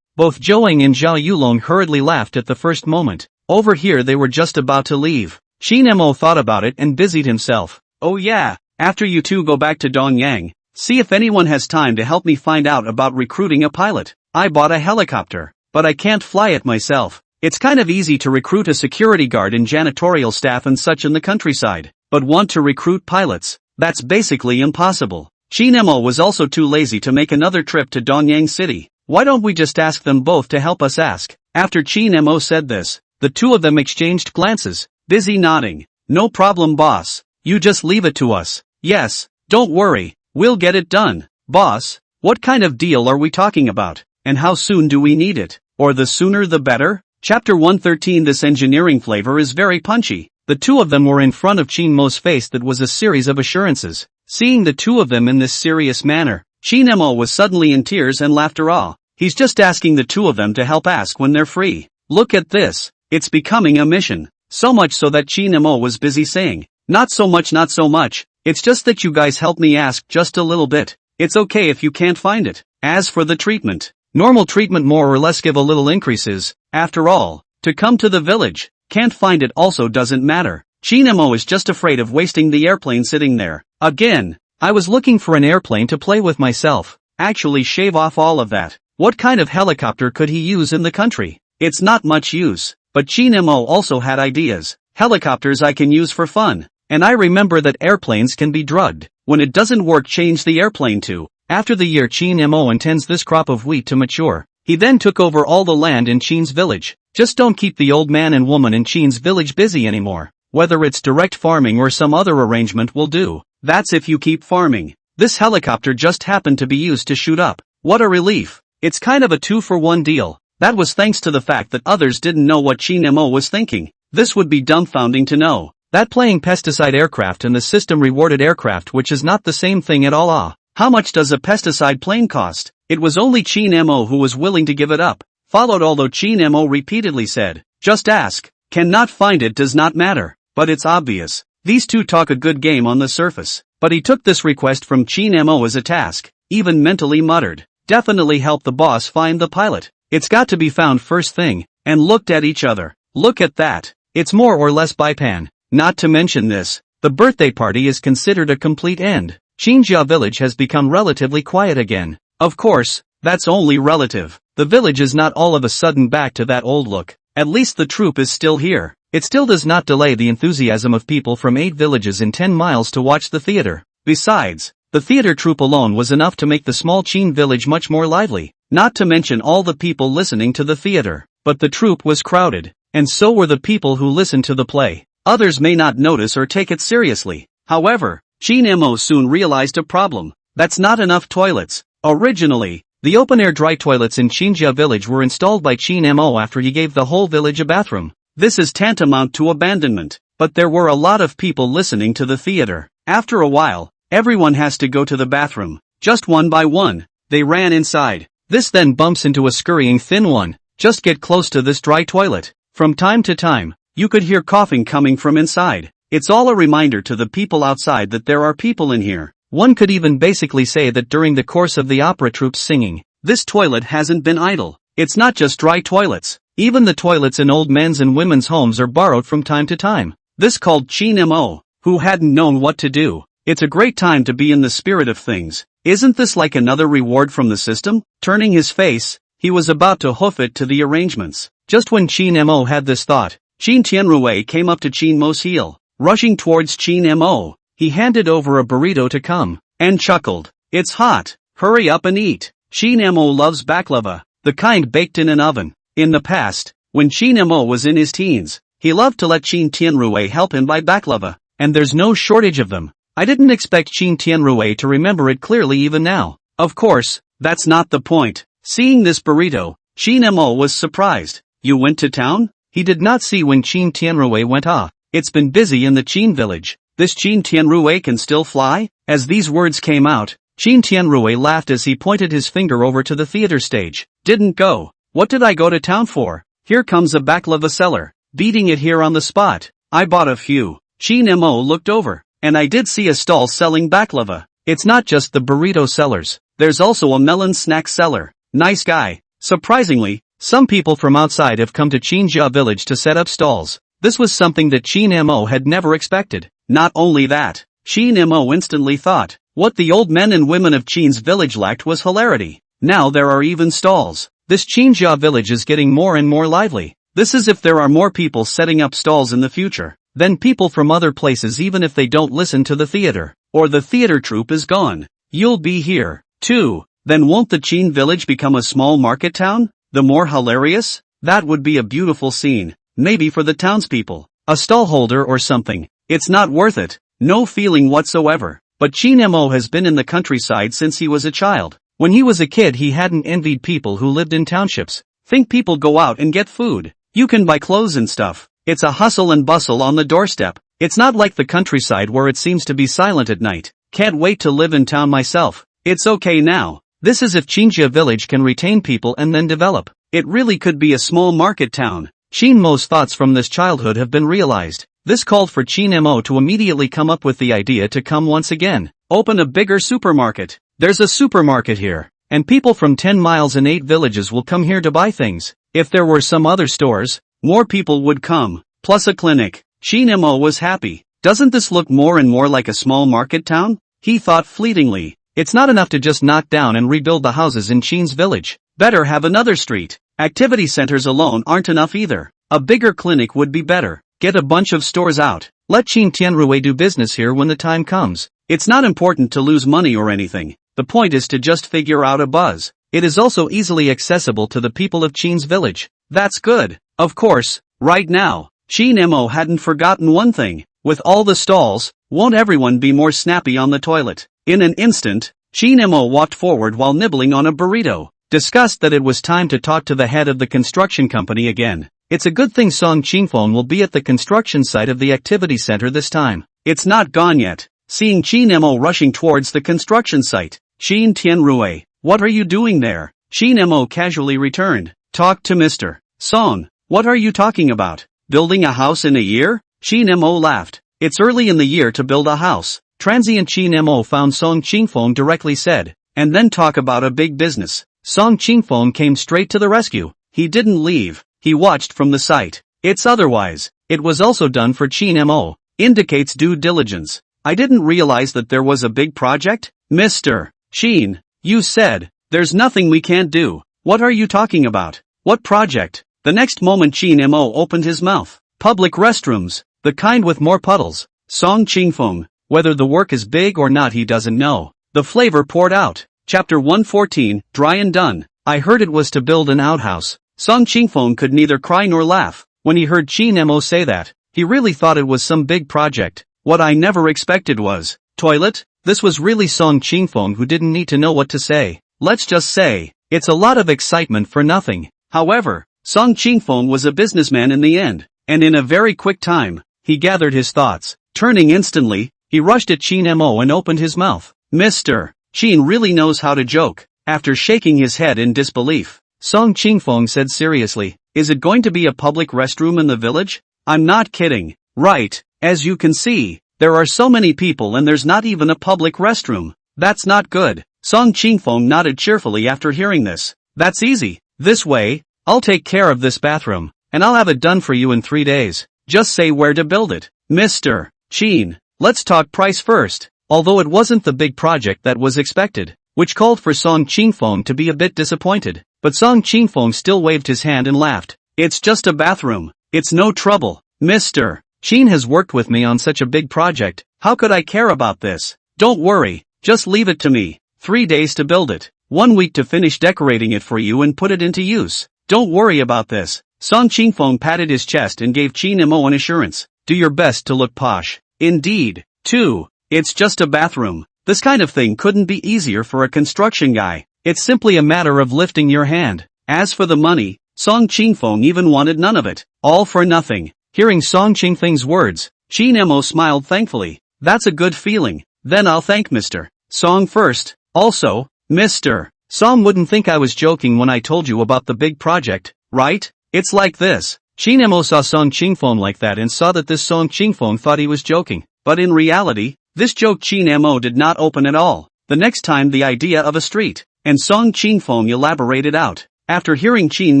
Both Zhou Ying and Zhao Yulong hurriedly laughed at the first moment. Over here they were just about to leave. Chin Mo thought about it and busied himself. Oh yeah, after you two go back to Dongyang, see if anyone has time to help me find out about recruiting a pilot. I bought a helicopter, but I can't fly it myself. It's kind of easy to recruit a security guard and janitorial staff and such in the countryside, but want to recruit pilots? That's basically impossible. Chin Mo was also too lazy to make another trip to Dongyang City. Why don't we just ask them both to help us ask? After Chin Mo said this, the two of them exchanged glances, busy nodding. No problem boss, you just leave it to us. Yes, don't worry, we'll get it done. Boss, what kind of deal are we talking about? And how soon do we need it? Or the sooner the better? Chapter 113. This engineering flavor is very punchy. The two of them were in front of Chin Mo's face. That was a series of assurances. Seeing the two of them in this serious manner, Chin Mo was suddenly in tears and laughter. He's just asking the two of them to help ask when they're free. Look at this. It's becoming a mission. So much so that Chin Mo was busy saying, not so much. It's just that you guys help me ask just a little bit. It's okay if you can't find it. As for the treatment, normal treatment more or less give a little increases. After all, to come to the village, can't find it also doesn't matter. Chin Mo is just afraid of wasting the airplane sitting there. Again, I was looking for an airplane to play with myself. Actually shave off all of that. What kind of helicopter could he use in the country? It's not much use. But Chin Mo also had ideas. Helicopters I can use for fun. And I remember that airplanes can be drugged. When it doesn't work, change the airplane to. After the year Chin Mo intends this crop of wheat to mature. He then took over all the land in Chin's village. Just don't keep the old man and woman in Chin's village busy anymore. Whether it's direct farming or some other arrangement will do. That's if you keep farming. This helicopter just happened to be used to shoot up. What a relief. It's kind of a 2-for-1 deal. That was thanks to the fact that others didn't know what Chin Mo was thinking. This would be dumbfounding to know. That playing pesticide aircraft and the system rewarded aircraft, which is not the same thing at all. How much does a pesticide plane cost? It was only Chin Mo who was willing to give it up. Followed although Chin Mo repeatedly said, just ask. Cannot find it does not matter. But it's obvious. These two talk a good game on the surface. But he took this request from Chin Mo as a task. Even mentally muttered. Definitely help the boss find the pilot. It's got to be found first thing. And looked at each other. Look at that. It's more or less Baipan. Not to mention this. The birthday party is considered a complete end. Xinjia village has become relatively quiet again. Of course, that's only relative. The village is not all of a sudden back to that old look. At least the troupe is still here. It still does not delay the enthusiasm of people from 8 villages in 10 miles to watch the theater. Besides, the theater troupe alone was enough to make the small Qin village much more lively. Not to mention all the people listening to the theater. But the troupe was crowded. And so were the people who listened to the play. Others may not notice or take it seriously. However, Qin Mo soon realized a problem. That's not enough toilets. Originally, the open-air dry toilets in Xinjia village were installed by Qin Mo after he gave the whole village a bathroom. This is tantamount to abandonment. but there were a lot of people listening to the theater. After a while, everyone has to go to the bathroom. Just one by one, they ran inside. This then bumps into a scurrying thin one. Just get close to this dry toilet. From time to time, you could hear coughing coming from inside. It's all a reminder to the people outside that there are people in here. One could even basically say that during the course of the opera troupe's singing, this toilet hasn't been idle. It's not just dry toilets. Even the toilets in old men's and women's homes are borrowed from time to time. This called Chin Mo, who hadn't known what to do. It's a great time to be in the spirit of things. Isn't this like another reward from the system? Turning his face, he was about to hoof it to the arrangements. Just when Chin Mo had this thought, Chin Tianrui came up to Chin Mo's heel. Rushing towards Chin Mo, he handed over a burrito to come, and chuckled. It's hot. Hurry up and eat. Chin Mo loves baklava, the kind baked in an oven. In the past, when Chin Mo was in his teens, he loved to let Chin Tianrui help him buy baklava, and there's no shortage of them. I didn't expect Chin Tianrui to remember it clearly even now. Of course, that's not the point. Seeing this burrito, Chin Mo was surprised. You went to town? He did not see when Chin Tianrui went off. It's been busy in the Chin village. This Chin Tianrui can still fly? As these words came out, Chin Tianrui laughed as he pointed his finger over to the theater stage. Didn't go. What did I go to town for? Here comes a baklava seller. Beating it here on the spot. I bought a few. Chin Mo looked over, and I did see a stall selling baklava. It's not just the burrito sellers. There's also a melon snack seller. Nice guy. Surprisingly, some people from outside have come to Chinjia village to set up stalls. This was something that Chin Mo had never expected. Not only that, Chin Mo instantly thought, what the old men and women of Chin's village lacked was hilarity. Now there are even stalls. This Chinjia village is getting more and more lively. This is if there are more people setting up stalls in the future. Then people from other places, even if they don't listen to the theater, or the theater troupe is gone. You'll be here, too. Then won't the Chin village become a small market town? The more hilarious? That would be a beautiful scene. Maybe for the townspeople. A stallholder or something. It's not worth it. No feeling whatsoever. But Chin Mo has been in the countryside since he was a child. When he was a kid he hadn't envied people who lived in townships. Think people go out and get food. You can buy clothes and stuff. It's a hustle and bustle on the doorstep. It's not like the countryside where it seems to be silent at night. Can't wait to live in town myself. It's okay now. This is if Chinjia village can retain people and then develop. It really could be a small market town. Chin Mo's thoughts from this childhood have been realized. This called for Chin Mo to immediately come up with the idea to come once again. Open a bigger supermarket. There's a supermarket here. And people from 10 miles and 8 villages will come here to buy things. If there were some other stores, more people would come. Plus a clinic. Chin Mo was happy. Doesn't this look more and more like a small market town? He thought fleetingly. It's not enough to just knock down and rebuild the houses in Chin's village. Better have another street. Activity centers alone aren't enough either. A bigger clinic would be better. Get a bunch of stores out. Let Chin Tianrui do business here when the time comes. It's not important to lose money or anything. The point is to just figure out a buzz. It is also easily accessible to the people of Chin's village. That's good. Of course, right now, Chin Mo hadn't forgotten one thing. With all the stalls, won't everyone be more snappy on the toilet? In an instant, Chin Mo walked forward while nibbling on a burrito. Discussed that it was time to talk to the head of the construction company again. It's a good thing Song Qingfeng will be at the construction site of the activity center this time. It's not gone yet. Seeing Chin Mo rushing towards the construction site, Chin Tianrui, what are you doing there? Chin Mo casually returned. Talk to Mr. Song. What are you talking about? Building a house in a year? Chin Mo laughed. It's early in the year to build a house. Transient Chin Mo found Song Qingfeng directly said, and then talk about a big business. Song Qingfeng came straight to the rescue. He didn't leave. He watched from the site. It's otherwise. It was also done for Chin Mo. Indicates due diligence. I didn't realize that there was a big project. Mr. Chin, you said, there's nothing we can't do. What are you talking about? What project? The next moment Chin Mo opened his mouth. Public restrooms. The kind with more puddles. Song Qingfeng. Whether the work is big or not he doesn't know. The flavor poured out. Chapter 114, Dry and Done. I heard it was to build an outhouse. Song Qingfeng could neither cry nor laugh. When he heard Chin Mo say that, he really thought it was some big project. What I never expected was, toilet? This was really Song Qingfeng who didn't need to know what to say. Let's just say, it's a lot of excitement for nothing. However, Song Qingfeng was a businessman in the end, and in a very quick time, he gathered his thoughts. Turning instantly, he rushed at Chin Mo and opened his mouth. Mr. Chin really knows how to joke. After shaking his head in disbelief, Song Qingfeng said seriously, is it going to be a public restroom in the village? I'm not kidding. Right, as you can see, there are so many people and there's not even a public restroom. That's not good. Song Qingfeng nodded cheerfully after hearing this. That's easy. This way, I'll take care of this bathroom, and I'll have it done for you in 3 days. Just say where to build it. Mr. Chin, let's talk price first. Although it wasn't the big project that was expected, which called for Song Qingfeng to be a bit disappointed, but Song Qingfeng still waved his hand and laughed. It's just a bathroom. It's no trouble. Mr. Chin has worked with me on such a big project, how could I care about this? Don't worry, just leave it to me. 3 days to build it, 1 week to finish decorating it for you and put it into use. Don't worry about this. Song Qingfeng patted his chest and gave Chin Mo an assurance. Do your best to look posh. Indeed. 2. It's just a bathroom. This kind of thing couldn't be easier for a construction guy. It's simply a matter of lifting your hand. As for the money, Song Qingfeng even wanted none of it. All for nothing. Hearing Song Qingfeng's words, Chin Mo smiled thankfully. That's a good feeling. Then I'll thank Mr. Song first. Also, Mr. Song wouldn't think I was joking when I told you about the big project, right? It's like this. Chin Mo saw Song Qingfeng like that and saw that this Song Qingfeng thought he was joking. But in reality, this joke Chin Mo did not open at all. The next time the idea of a street, and Song Qingfeng elaborated out. After hearing Chin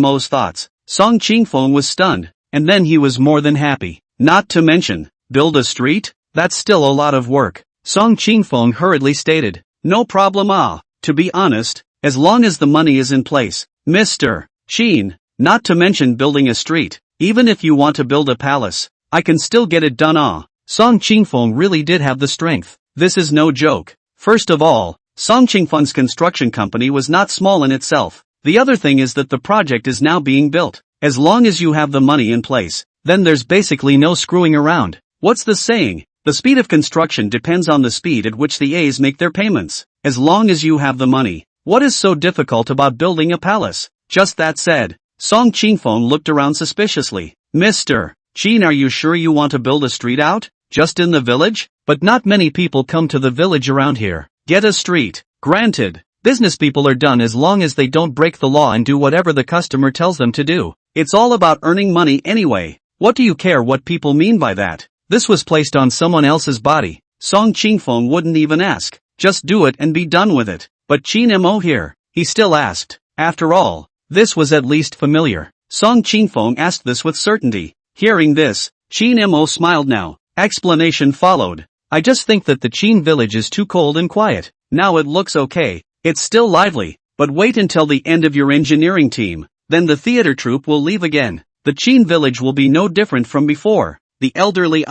Mo's thoughts, Song Qingfeng was stunned, and then he was more than happy. Not to mention, build a street? That's still a lot of work. Song Qingfeng hurriedly stated. No problem to be honest, as long as the money is in place, Mr. Chin, not to mention building a street, even if you want to build a palace, I can still get it done Song Qingfeng really did have the strength. This is no joke. First of all, Song Qingfeng's construction company was not small in itself. The other thing is that the project is now being built. As long as you have the money in place, then there's basically no screwing around. What's the saying? The speed of construction depends on the speed at which the A's make their payments. As long as you have the money, what is so difficult about building a palace? Just that said, Song Qingfeng looked around suspiciously. Mr. Chin, are you sure you want to build a street out? Just in the village? But not many people come to the village around here. Get a street. Granted. Business people are done as long as they don't break the law and do whatever the customer tells them to do. It's all about earning money anyway. What do you care what people mean by that? This was placed on someone else's body. Song Qingfeng wouldn't even ask. Just do it and be done with it. But Chin Mo here, he still asked. After all, this was at least familiar. Song Qingfeng asked this with certainty. Hearing this, Chin Mo smiled now. Explanation followed. I just think that the Chin village is too cold and quiet. Now it looks okay. It's still lively. But wait until the end of your engineering team. Then the theater troupe will leave again. The Chin village will be no different from before. The elderly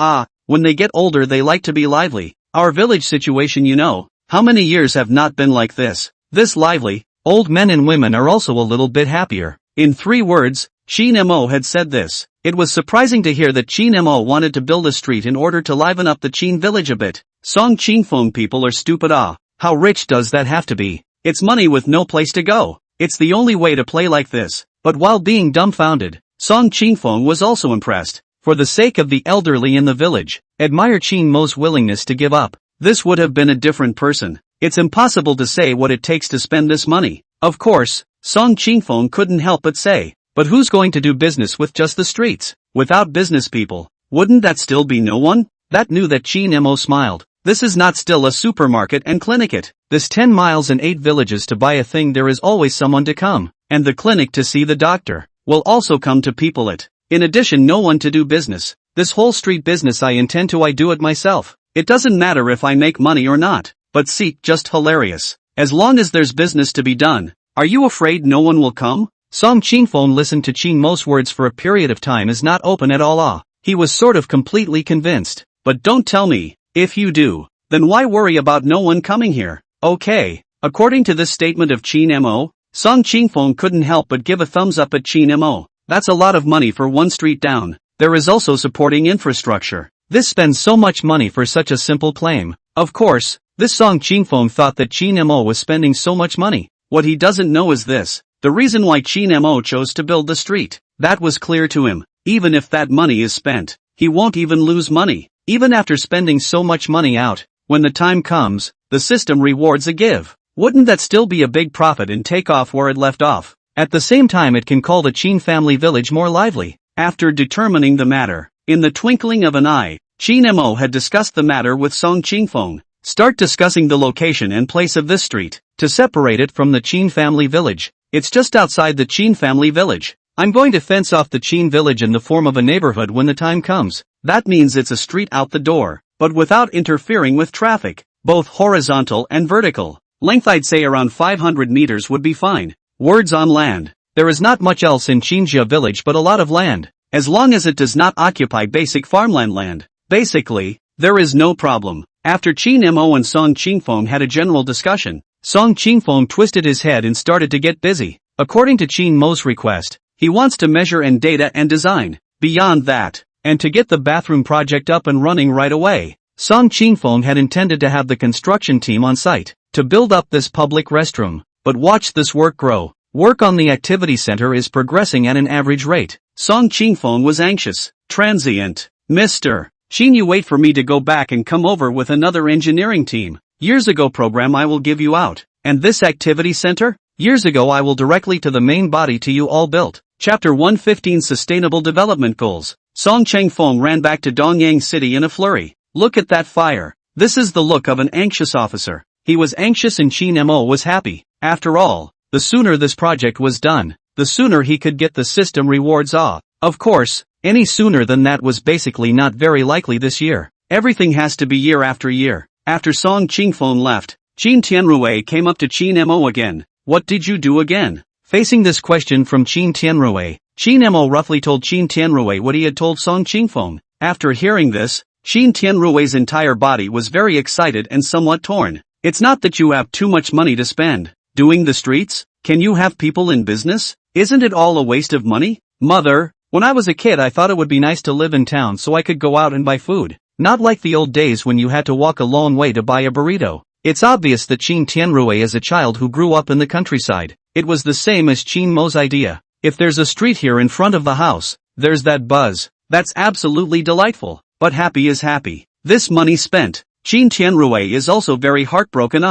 when they get older they like to be lively. Our village situation, you know. How many years have not been like this? This lively. Old men and women are also a little bit happier. In 3 words, Chin Mo had said this. It was surprising to hear that Chin Mo wanted to build a street in order to liven up the Chin village a bit. Song Qingfeng people are stupid How rich does that have to be? It's money with no place to go. It's the only way to play like this. But while being dumbfounded, Song Qingfeng was also impressed. For the sake of the elderly in the village, admire Chin Mo's willingness to give up. This would have been a different person. It's impossible to say what it takes to spend this money. Of course, Song Qingfeng couldn't help but say, but who's going to do business with just the streets? Without business people, wouldn't that still be no one? That knew that Chin Mo smiled. This is not still a supermarket and clinic. This 10 miles and 8 villages to buy a thing, there is always someone to come. And the clinic to see the doctor will also come to people it. In addition, no one to do business. This whole street business I intend to do it myself. It doesn't matter if I make money or not. But see, just hilarious. As long as there's business to be done. Are you afraid no one will come? Song Qingfeng listened to Chin Mo's words for a period of time as not open at all He was sort of completely convinced. But don't tell me. If you do, then why worry about no one coming here? Okay. According to this statement of Chin Mo, Song Qingfeng couldn't help but give a thumbs up at Chin Mo. That's a lot of money for one street down. There is also supporting infrastructure. This spends so much money for such a simple claim. Of course, this Song Qingfeng thought that Chin Mo was spending so much money. What he doesn't know is this. The reason why Chin Mo chose to build the street. That was clear to him. Even if that money is spent, he won't even lose money. Even after spending so much money out, when the time comes, the system rewards a give. Wouldn't that still be a big profit and take off where it left off? At the same time it can call the Chin family village more lively. After determining the matter, in the twinkling of an eye, Chin Mo had discussed the matter with Song Chingfeng. Start discussing the location and place of this street, to separate it from the Chin family village. It's just outside the Chin family village. I'm going to fence off the Chin village in the form of a neighborhood when the time comes. That means it's a street out the door, but without interfering with traffic, both horizontal and vertical. Length I'd say around 500 meters would be fine. Words on land. There is not much else in Chinjia village but a lot of land, as long as it does not occupy basic farmland land. Basically, there is no problem. After Chin Mo and Song Chingfeng had a general discussion, Song Chingfeng twisted his head and started to get busy. According to Chin Mo's request, he wants to measure and data and design. Beyond that, and to get the bathroom project up and running right away, Song Chingfeng had intended to have the construction team on site to build up this public restroom. But watch this work grow. Work on the activity center is progressing at an average rate. Song Chingfeng was anxious. Transient. Mr. Chin, you wait for me to go back and come over with another engineering team. Years ago program I will give you out. And this activity center? Years ago I will directly to the main body to you all built. Chapter 115 Sustainable Development Goals. Song Changfeng ran back to Dongyang City in a flurry. Look at that fire. This is the look of an anxious officer. He was anxious and Chin Mo was happy. After all, the sooner this project was done, the sooner he could get the system rewards off. Of course, any sooner than that was basically not very likely this year. Everything has to be year after year. After Song Chingfeng left, Chin Tianrui came up to Chin Mo again. What did you do again? Facing this question from Chin Tianrui, Chin Mo roughly told Chin Tianrui what he had told Song Chingfeng. After hearing this, Chin Tianrui's entire body was very excited and somewhat torn. It's not that you have too much money to spend. Doing the streets? Can you have people in business? Isn't it all a waste of money? Mother, when I was a kid I thought it would be nice to live in town so I could go out and buy food. Not like the old days when you had to walk a long way to buy a burrito. It's obvious that Chin Tianrui is a child who grew up in the countryside. It was the same as Chin Mo's idea. If there's a street here in front of the house, there's that buzz. That's absolutely delightful. But happy is happy. This money spent. Chin Tianrui is also very heartbroken.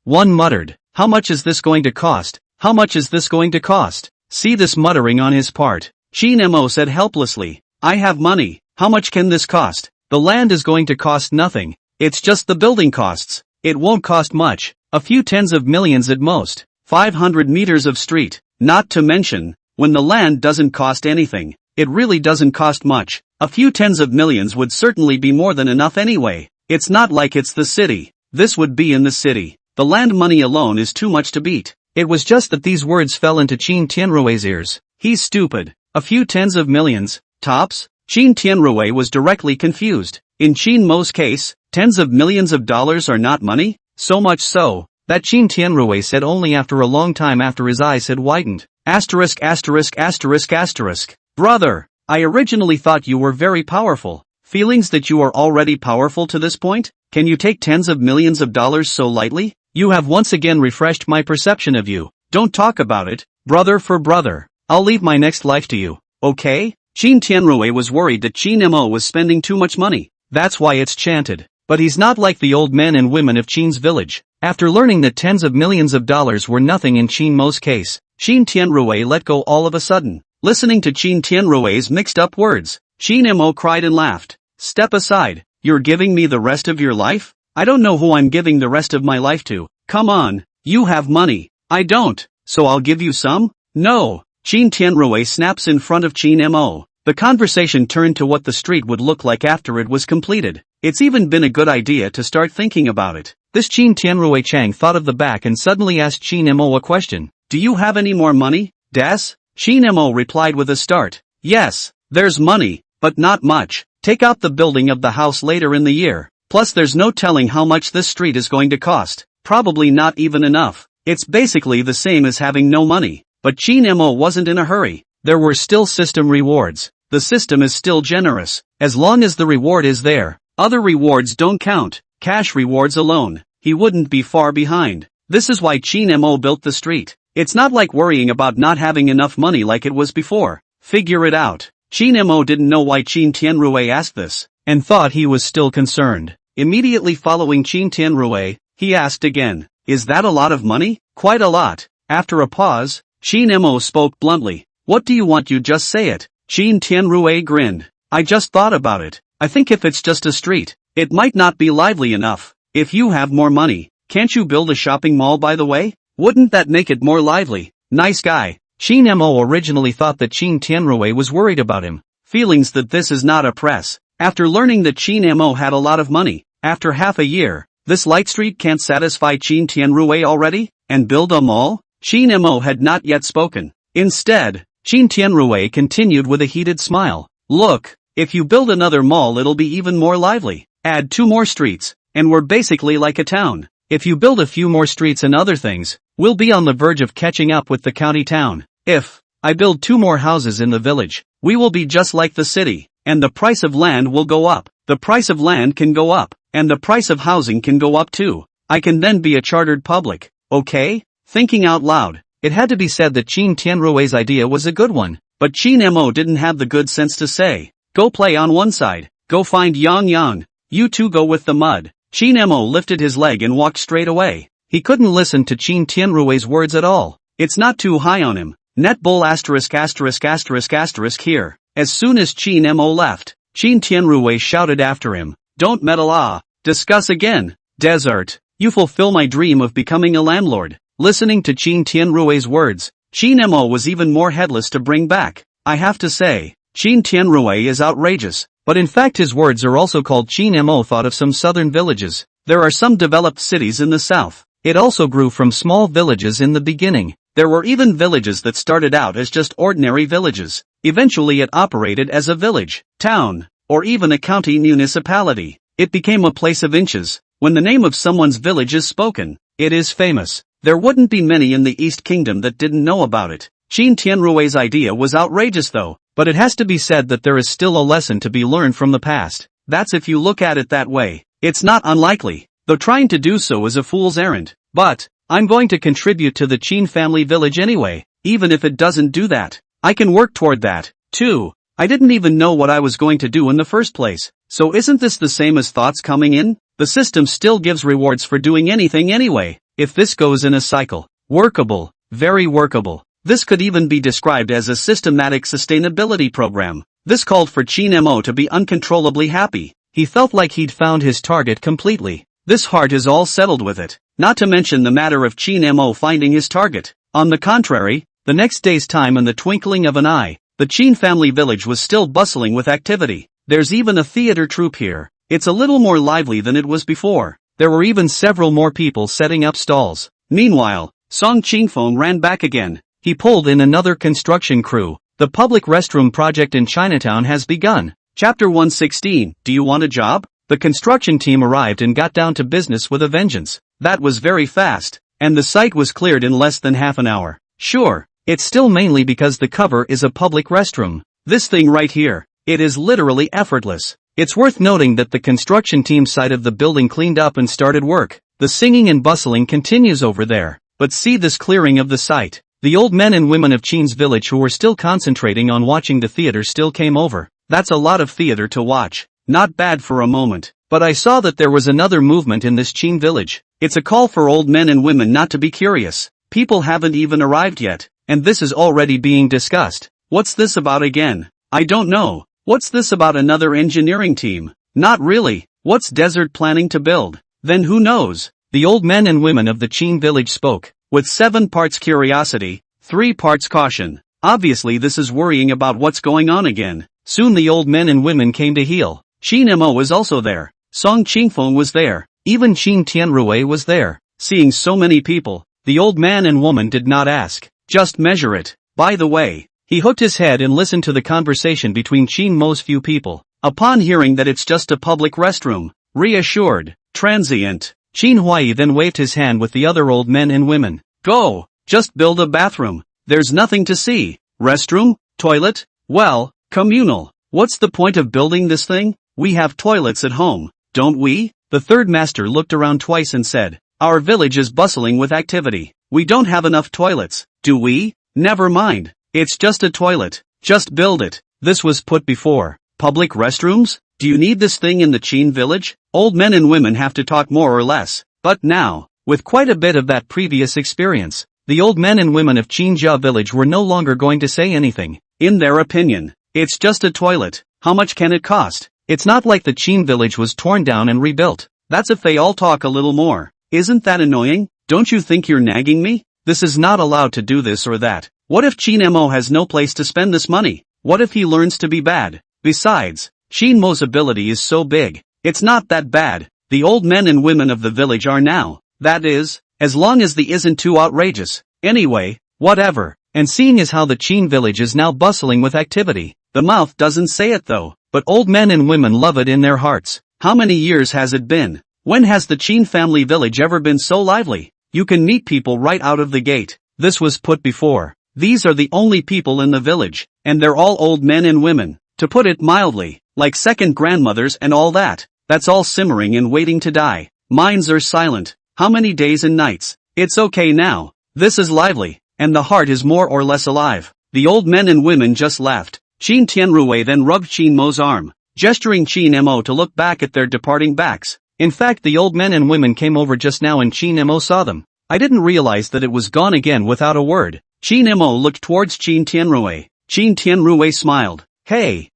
One muttered. How much is this going to cost? How much is this going to cost? See this muttering on his part. Chin Mo said helplessly. I have money. How much can this cost? The land is going to cost nothing. It's just the building costs. It won't cost much. A few tens of millions at most. 500 meters of street. Not to mention, when the land doesn't cost anything, it really doesn't cost much. A few tens of millions would certainly be more than enough anyway. It's not like it's the city. This would be in the city. The land money alone is too much to beat. It was just that these words fell into Chin Tianrui's ears. He's stupid. A few tens of millions, tops? Chin Tianrui was directly confused. In Chin Mo's case, tens of millions of dollars are not money? So much so, that Chin Tianrui said only after a long time after his eyes had widened. Asterisk asterisk asterisk asterisk. Brother, I originally thought you were very powerful. Feelings that you are already powerful to this point? Can you take tens of millions of dollars so lightly? You have once again refreshed my perception of you. Don't talk about it, brother for brother. I'll leave my next life to you, okay? Chin Tianrui was worried that Chin Mo was spending too much money. That's why it's chanted. But he's not like the old men and women of Chin's village. After learning that tens of millions of dollars were nothing in Chin Mo's case, Chin Tianrui let go all of a sudden. Listening to Chin Tianrui's mixed up words, Chin Mo cried and laughed. Step aside. You're giving me the rest of your life? I don't know who I'm giving the rest of my life to. Come on. You have money. I don't. So I'll give you some? No. Chin Tianrui snaps in front of Chin Mo. The conversation turned to what the street would look like after it was completed. It's even been a good idea to start thinking about it. This Chin Tianrui Chang thought of the back and suddenly asked Chin Mo a question. Do you have any more money, Des? Chin Mo replied with a start. Yes, there's money, but not much. Take out the building of the house later in the year. Plus there's no telling how much this street is going to cost. Probably not even enough. It's basically the same as having no money. But Chin Mo wasn't in a hurry. There were still system rewards. The system is still generous. As long as the reward is there, other rewards don't count. Cash rewards alone. He wouldn't be far behind. This is why Chin Mo built the street. It's not like worrying about not having enough money like it was before. Figure it out. Qin Mo didn't know why Qin Tianrui asked this, and thought he was still concerned. Immediately following Qin Tianrui, he asked again, "Is that a lot of money?" "Quite a lot." After a pause, Qin Mo spoke bluntly. "What do you want? You just say it." Qin Tianrui grinned. "I just thought about it. I think if it's just a street, it might not be lively enough. If you have more money, can't you build a shopping mall by the way? Wouldn't that make it more lively?" Nice guy. Qin Mo originally thought that Qin Tianrui was worried about him. Feelings that this is not a press. After learning that Qin Mo had a lot of money, after half a year, this light street can't satisfy Qin Tianrui already? And build a mall? Qin Mo had not yet spoken. Instead, Qin Tianrui continued with a heated smile. "Look, if you build another mall it'll be even more lively. Add 2 more streets, and we're basically like a town. If you build a few more streets and other things, we'll be on the verge of catching up with the county town. If I build 2 more houses in the village, we will be just like the city, and the price of land will go up. The price of land can go up, and the price of housing can go up too. I can then be a chartered public, okay?" Thinking out loud, it had to be said that Qin Tianrui's idea was a good one, but Qin Mo didn't have the good sense to say, "Go play on one side, go find Yang Yang, you two go with the mud." Qin Mo lifted his leg and walked straight away. He couldn't listen to Qin Tianrui's words at all. It's not too high on him. Netbull ***** here. As soon as Qin Mo left, Qin Tianrui shouted after him, "Don't meddle discuss again. Desert. You fulfill my dream of becoming a landlord." Listening to Qin Tianrui's words, Qin Mo was even more headless to bring back. I have to say, Qin Tianrui is outrageous, but in fact his words are also called. Qin Mo thought of some southern villages. There are some developed cities in the south. It also grew from small villages in the beginning. There were even villages that started out as just ordinary villages. Eventually it operated as a village, town, or even a county municipality. It became a place of inches. When the name of someone's village is spoken, it is famous. There wouldn't be many in the East Kingdom that didn't know about it. Qin Tianrui's idea was outrageous though, but it has to be said that there is still a lesson to be learned from the past. That's if you look at it that way. It's not unlikely, though trying to do so is a fool's errand. But I'm going to contribute to the Qin family village anyway, even if it doesn't do that. I can work toward that, too. I didn't even know what I was going to do in the first place. So isn't this the same as thoughts coming in? The system still gives rewards for doing anything anyway. If this goes in a cycle, workable, very workable. This could even be described as a systematic sustainability program. This called for Qin Mo to be uncontrollably happy. He felt like he'd found his target completely. This heart is all settled with it. Not to mention the matter of Qin Mo finding his target. On the contrary, the next day's time in the twinkling of an eye, the Qin family village was still bustling with activity. There's even a theater troupe here. It's a little more lively than it was before. There were even several more people setting up stalls. Meanwhile, Song Qingfeng ran back again. He pulled in another construction crew. The public restroom project in Chinatown has begun. Chapter 116. Do you want a job? The construction team arrived and got down to business with a vengeance. That was very fast, and the site was cleared in less than half an hour. Sure, it's still mainly because the cover is a public restroom. This thing right here, it is literally effortless. It's worth noting that the construction team side of the building cleaned up and started work. The singing and bustling continues over there. But see this clearing of the site. The old men and women of Qin's village who were still concentrating on watching the theater still came over. That's a lot of theater to watch. Not bad for a moment. But I saw that there was another movement in this Qin village. It's a call for old men and women not to be curious. People haven't even arrived yet, and this is already being discussed. What's this about again? I don't know. What's this about another engineering team? Not really. What's Desert planning to build? Then who knows? The old men and women of the Qin village spoke, with 7 parts curiosity, 3 parts caution. Obviously this is worrying about what's going on again. Soon the old men and women came to heel. Qin Mo was also there. Song Qingfeng was there. Even Qin Tianrui was there. Seeing so many people, the old man and woman did not ask. Just measure it. By the way, he hooked his head and listened to the conversation between Qin Mo's few people. Upon hearing that it's just a public restroom, reassured, transient, Qin Huai then waved his hand with the other old men and women. Go! Just build a bathroom. There's nothing to see. Restroom? Toilet? Well, communal. What's the point of building this thing? We have toilets at home, don't we? The third master looked around twice and said, Our village is bustling with activity. We don't have enough toilets, do we? Never mind. It's just a toilet. Just build it. This was put before. Public restrooms? Do you need this thing in the Qin village? Old men and women have to talk more or less. But now, with quite a bit of that previous experience, the old men and women of Qinjia village were no longer going to say anything. In their opinion, it's just a toilet. How much can it cost? It's not like the Qin village was torn down and rebuilt. That's if they all talk a little more. Isn't that annoying? Don't you think you're nagging me? This is not allowed to do this or that. What if Qin Mo has no place to spend this money? What if he learns to be bad? Besides, Qin Mo's ability is so big. It's not that bad. The old men and women of the village are now. That is, as long as the isn't too outrageous. Anyway, whatever. And seeing as how the Qin village is now bustling with activity, the mouth doesn't say it though, but old men and women love it in their hearts. How many years has it been? When has the Qin family village ever been so lively? You can meet people right out of the gate. This was put before. These are the only people in the village, and they're all old men and women. To put it mildly, like second grandmothers and all that. That's all simmering and waiting to die. Minds are silent. How many days and nights? It's okay now. This is lively, and the heart is more or less alive. The old men and women just laughed. Qin Tianrui then rubbed Qin Mo's arm, gesturing Qin Mo to look back at their departing backs. In fact, the old men and women came over just now and Qin Mo saw them. I didn't realize that it was gone again without a word. Qin Mo looked towards Qin Tianrui. Qin Tianrui smiled. Hey,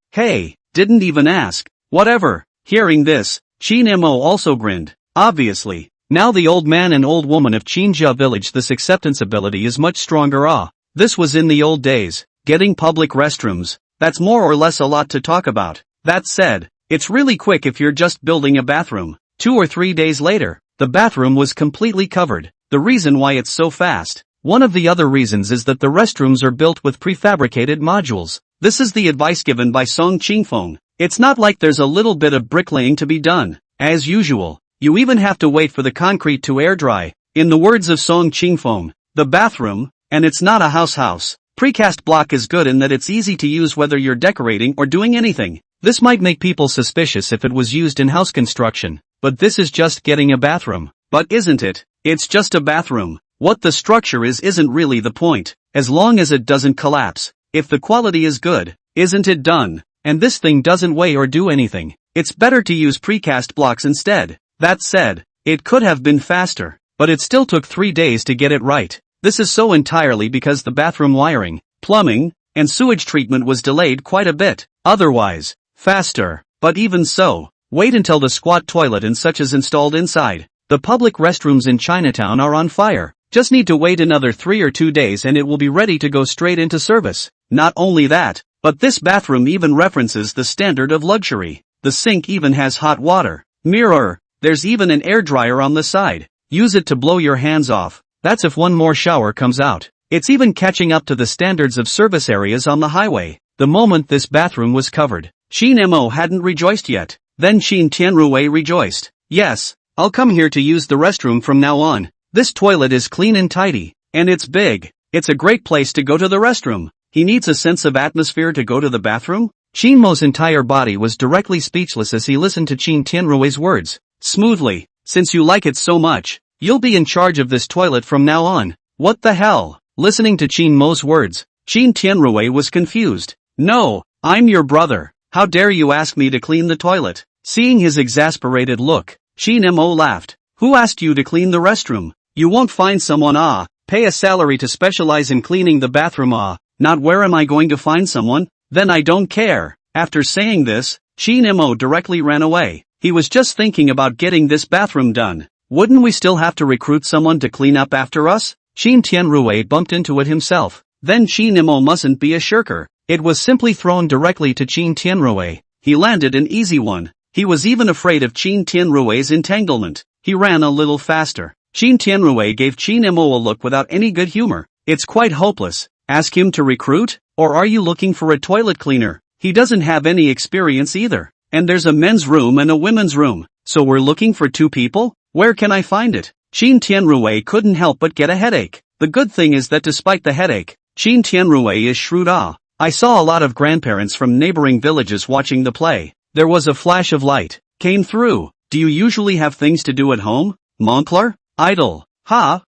didn't even ask. Whatever. Hearing this, Qin Mo also grinned. Obviously, now the old man and old woman of Qinjia village, this acceptance ability is much stronger. This was in the old days. Getting public restrooms. That's more or less a lot to talk about. That said, it's really quick if you're just building a bathroom. 2 or 3 days later, the bathroom was completely covered. The reason why it's so fast. One of the other reasons is that the restrooms are built with prefabricated modules. This is the advice given by Song Qingfeng. It's not like there's a little bit of bricklaying to be done. As usual, you even have to wait for the concrete to air dry. In the words of Song Qingfeng, the bathroom, and it's not a house. Precast block is good in that it's easy to use whether you're decorating or doing anything. This might make people suspicious if it was used in house construction, but this is just getting a bathroom. But isn't it? It's just a bathroom. What the structure is isn't really the point, as long as it doesn't collapse. If the quality is good, isn't it done? And this thing doesn't weigh or do anything. It's better to use precast blocks instead. That said, it could have been faster, but it still took 3 days to get it right. This is so entirely because the bathroom wiring, plumbing, and sewage treatment was delayed quite a bit. Otherwise, faster. But even so, wait until the squat toilet and such is installed inside. The public restrooms in Chinatown are on fire. Just need to wait another 3 or 2 days and it will be ready to go straight into service. Not only that, but this bathroom even references the standard of luxury. The sink even has hot water. Mirror. There's even an air dryer on the side. Use it to blow your hands off. That's if one more shower comes out. It's even catching up to the standards of service areas on the highway. The moment this bathroom was covered, Qin Mo hadn't rejoiced yet. Then Qin Tianrui rejoiced. Yes, I'll come here to use the restroom from now on. This toilet is clean and tidy, and it's big. It's a great place to go to the restroom. He needs a sense of atmosphere to go to the bathroom? Qin Mo's entire body was directly speechless as he listened to Qin Tianrui's words. Smoothly, since you like it so much, you'll be in charge of this toilet from now on. What the hell? Listening to Qin Mo's words, Qin Tianrui was confused. No, I'm your brother. How dare you ask me to clean the toilet? Seeing his exasperated look, Qin Mo laughed. Who asked you to clean the restroom? You won't find someone pay a salary to specialize in cleaning the bathroom not where am I going to find someone? Then I don't care. After saying this, Qin Mo directly ran away. He was just thinking about getting this bathroom done. Wouldn't we still have to recruit someone to clean up after us? Qin Tianrui bumped into it himself. Then Qin Mo mustn't be a shirker. It was simply thrown directly to Qin Tianrui. He landed an easy one. He was even afraid of Qin Tianrui's entanglement. He ran a little faster. Qin Tianrui gave Qin Mo a look without any good humor. It's quite hopeless. Ask him to recruit? Or are you looking for a toilet cleaner? He doesn't have any experience either. And there's a men's room and a women's room. So we're looking for 2 people? Where can I find it? Qin Tianrui couldn't help but get a headache. The good thing is that despite the headache, Qin Tianrui is shrewd. I saw a lot of grandparents from neighboring villages watching the play. There was a flash of light. Came through. Do you usually have things to do at home? Moncler? Idle.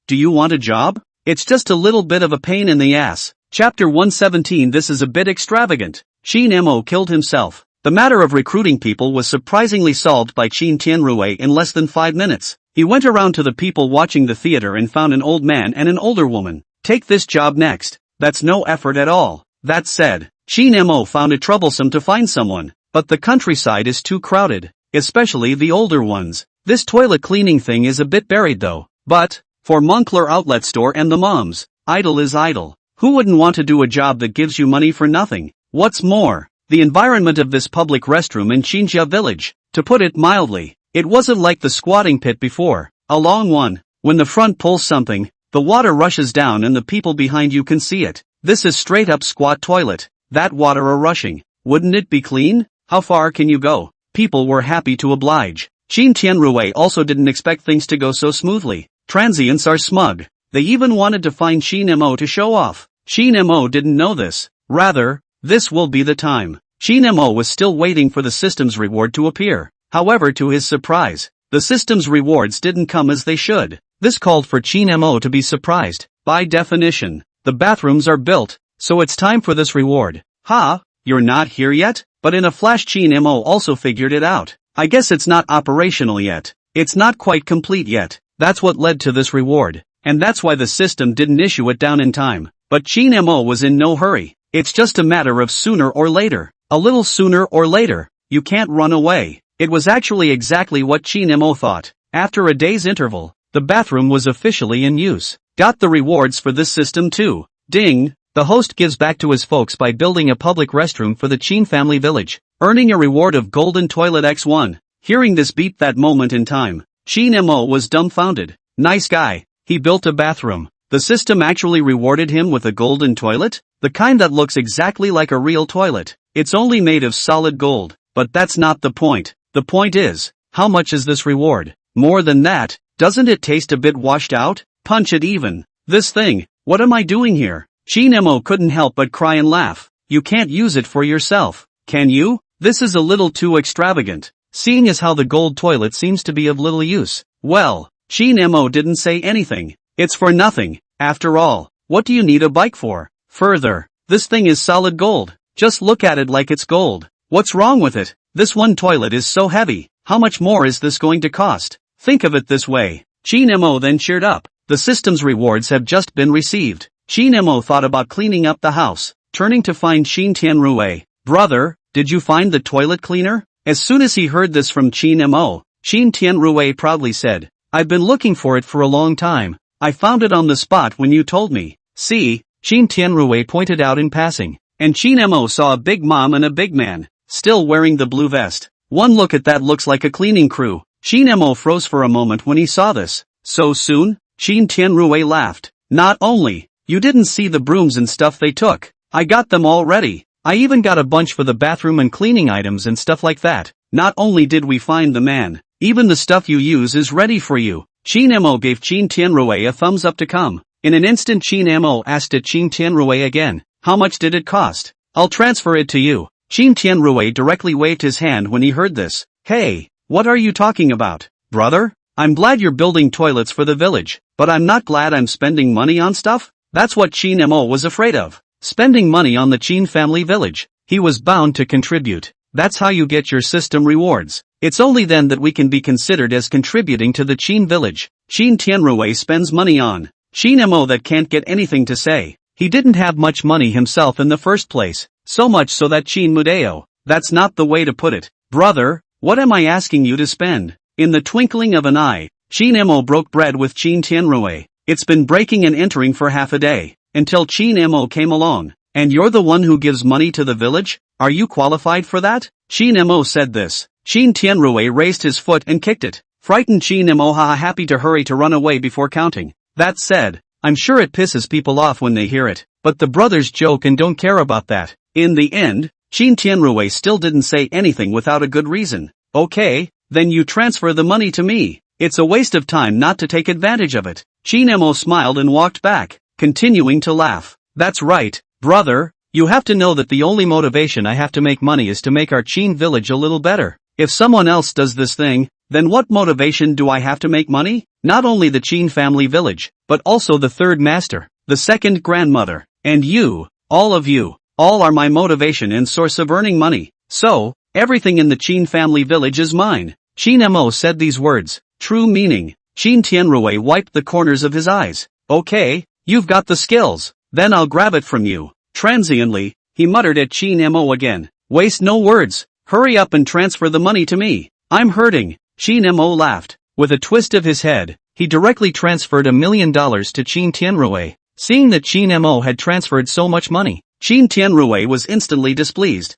Do you want a job? It's just a little bit of a pain in the ass. Chapter 117. This is a bit extravagant. Shin Mo killed himself. The matter of recruiting people was surprisingly solved by Qin Tianrui in less than 5 minutes. He went around to the people watching the theater and found an old man and an older woman. Take this job next. That's no effort at all. That said, Shin Mo found it troublesome to find someone, but the countryside is too crowded, especially the older ones. This toilet cleaning thing is a bit buried though. But, for Moncler outlet store and the moms, idle is idle. Who wouldn't want to do a job that gives you money for nothing? What's more, the environment of this public restroom in Xinjia village, to put it mildly, it wasn't like the squatting pit before, a long one. When the front pulls something, the water rushes down and the people behind you can see it. This is straight up squat toilet. That water are rushing. Wouldn't it be clean? How far can you go? People were happy to oblige. Qin Tianrui also didn't expect things to go so smoothly. Transients are smug. They even wanted to find Shin Mo to show off. Shin Mo didn't know this. Rather, this will be the time. Shin Mo was still waiting for the system's reward to appear. However, to his surprise, the system's rewards didn't come as they should. This called for Shin Mo to be surprised. By definition, the bathrooms are built, so it's time for this reward. Ha, you're not here yet? But in a flash Shin Mo also figured it out. I guess it's not operational yet. It's not quite complete yet. That's what led to this reward. And that's why the system didn't issue it down in time. But Shin Mo was in no hurry. It's just a matter of sooner or later. A little sooner or later. You can't run away. It was actually exactly what Shin Mo thought. After a day's interval, the bathroom was officially in use. Got the rewards for this system too. Ding! The host gives back to his folks by building a public restroom for the Qin family village, earning a reward of Golden Toilet X1. Hearing this beat that moment in time, Shin Mo was dumbfounded. Nice guy. He built a bathroom. The system actually rewarded him with a golden toilet? The kind that looks exactly like a real toilet. It's only made of solid gold. But that's not the point. The point is, how much is this reward? More than that, doesn't it taste a bit washed out? Punch it even. This thing, what am I doing here? Shin Mo couldn't help but cry and laugh. You can't use it for yourself, can you? This is a little too extravagant, seeing as how the gold toilet seems to be of little use. Well, Shin Mo didn't say anything. It's for nothing. After all, what do you need a bike for? Further, this thing is solid gold. Just look at it like it's gold. What's wrong with it? This one toilet is so heavy. How much more is this going to cost? Think of it this way. Shin Mo then cheered up. The system's rewards have just been received. Shin Mo thought about cleaning up the house, turning to find Qin Tianrui. Brother, did you find the toilet cleaner? As soon as he heard this from Qin Mo, Qin Tianrui proudly said, I've been looking for it for a long time. I found it on the spot when you told me. See, Qin Tianrui pointed out in passing, and Qin Mo saw a big mom and a big man, still wearing the blue vest. One look at that looks like a cleaning crew. Qin Mo froze for a moment when he saw this. So soon? Qin Tianrui laughed. Not only. You didn't see the brooms and stuff they took. I got them all ready. I even got a bunch for the bathroom and cleaning items and stuff like that. Not only did we find the man, even the stuff you use is ready for you. Qin Mo gave Qin Tianrui a thumbs up to come. In an instant Qin Mo asked Qin Tianrui again, how much did it cost? I'll transfer it to you. Qin Tianrui directly waved his hand when he heard this. Hey, what are you talking about, brother? I'm glad you're building toilets for the village, but I'm not glad I'm spending money on stuff. That's what Qin Mo was afraid of. Spending money on the Qin family village. He was bound to contribute. That's how you get your system rewards. It's only then that we can be considered as contributing to the Qin village. Qin Tianrui spends money on Qin Mo that can't get anything to say. He didn't have much money himself in the first place. So much so that Qin Mudeo. That's not the way to put it. Brother, what am I asking you to spend? In the twinkling of an eye, Qin Mo broke bread with Qin Tianrui. It's been breaking and entering for half a day, until Qin Mo came along. And you're the one who gives money to the village? Are you qualified for that? Qin Mo said this. Qin Tianrui raised his foot and kicked it. Frightened Qin Mo happy to hurry to run away before counting. That said, I'm sure it pisses people off when they hear it, but the brothers joke and don't care about that. In the end, Qin Tianrui still didn't say anything without a good reason. Okay, then you transfer the money to me. It's a waste of time not to take advantage of it. Qin Mo smiled and walked back, continuing to laugh. That's right, brother, you have to know that the only motivation I have to make money is to make our Qin village a little better. If someone else does this thing, then what motivation do I have to make money? Not only the Qin family village, but also the third master, the second grandmother, and you, all of you. all are my motivation and source of earning money. So, everything in the Qin family village is mine. Qin Mo said these words, true meaning. Qin Tianrui wiped the corners of his eyes. Okay, you've got the skills, then I'll grab it from you. Transiently, he muttered at Qin Mo again. Waste no words, hurry up and transfer the money to me. I'm hurting. Qin Mo laughed. With a twist of his head, he directly transferred $1 million to Qin Tianrui. Seeing that Qin Mo had transferred so much money, Qin Tianrui was instantly displeased.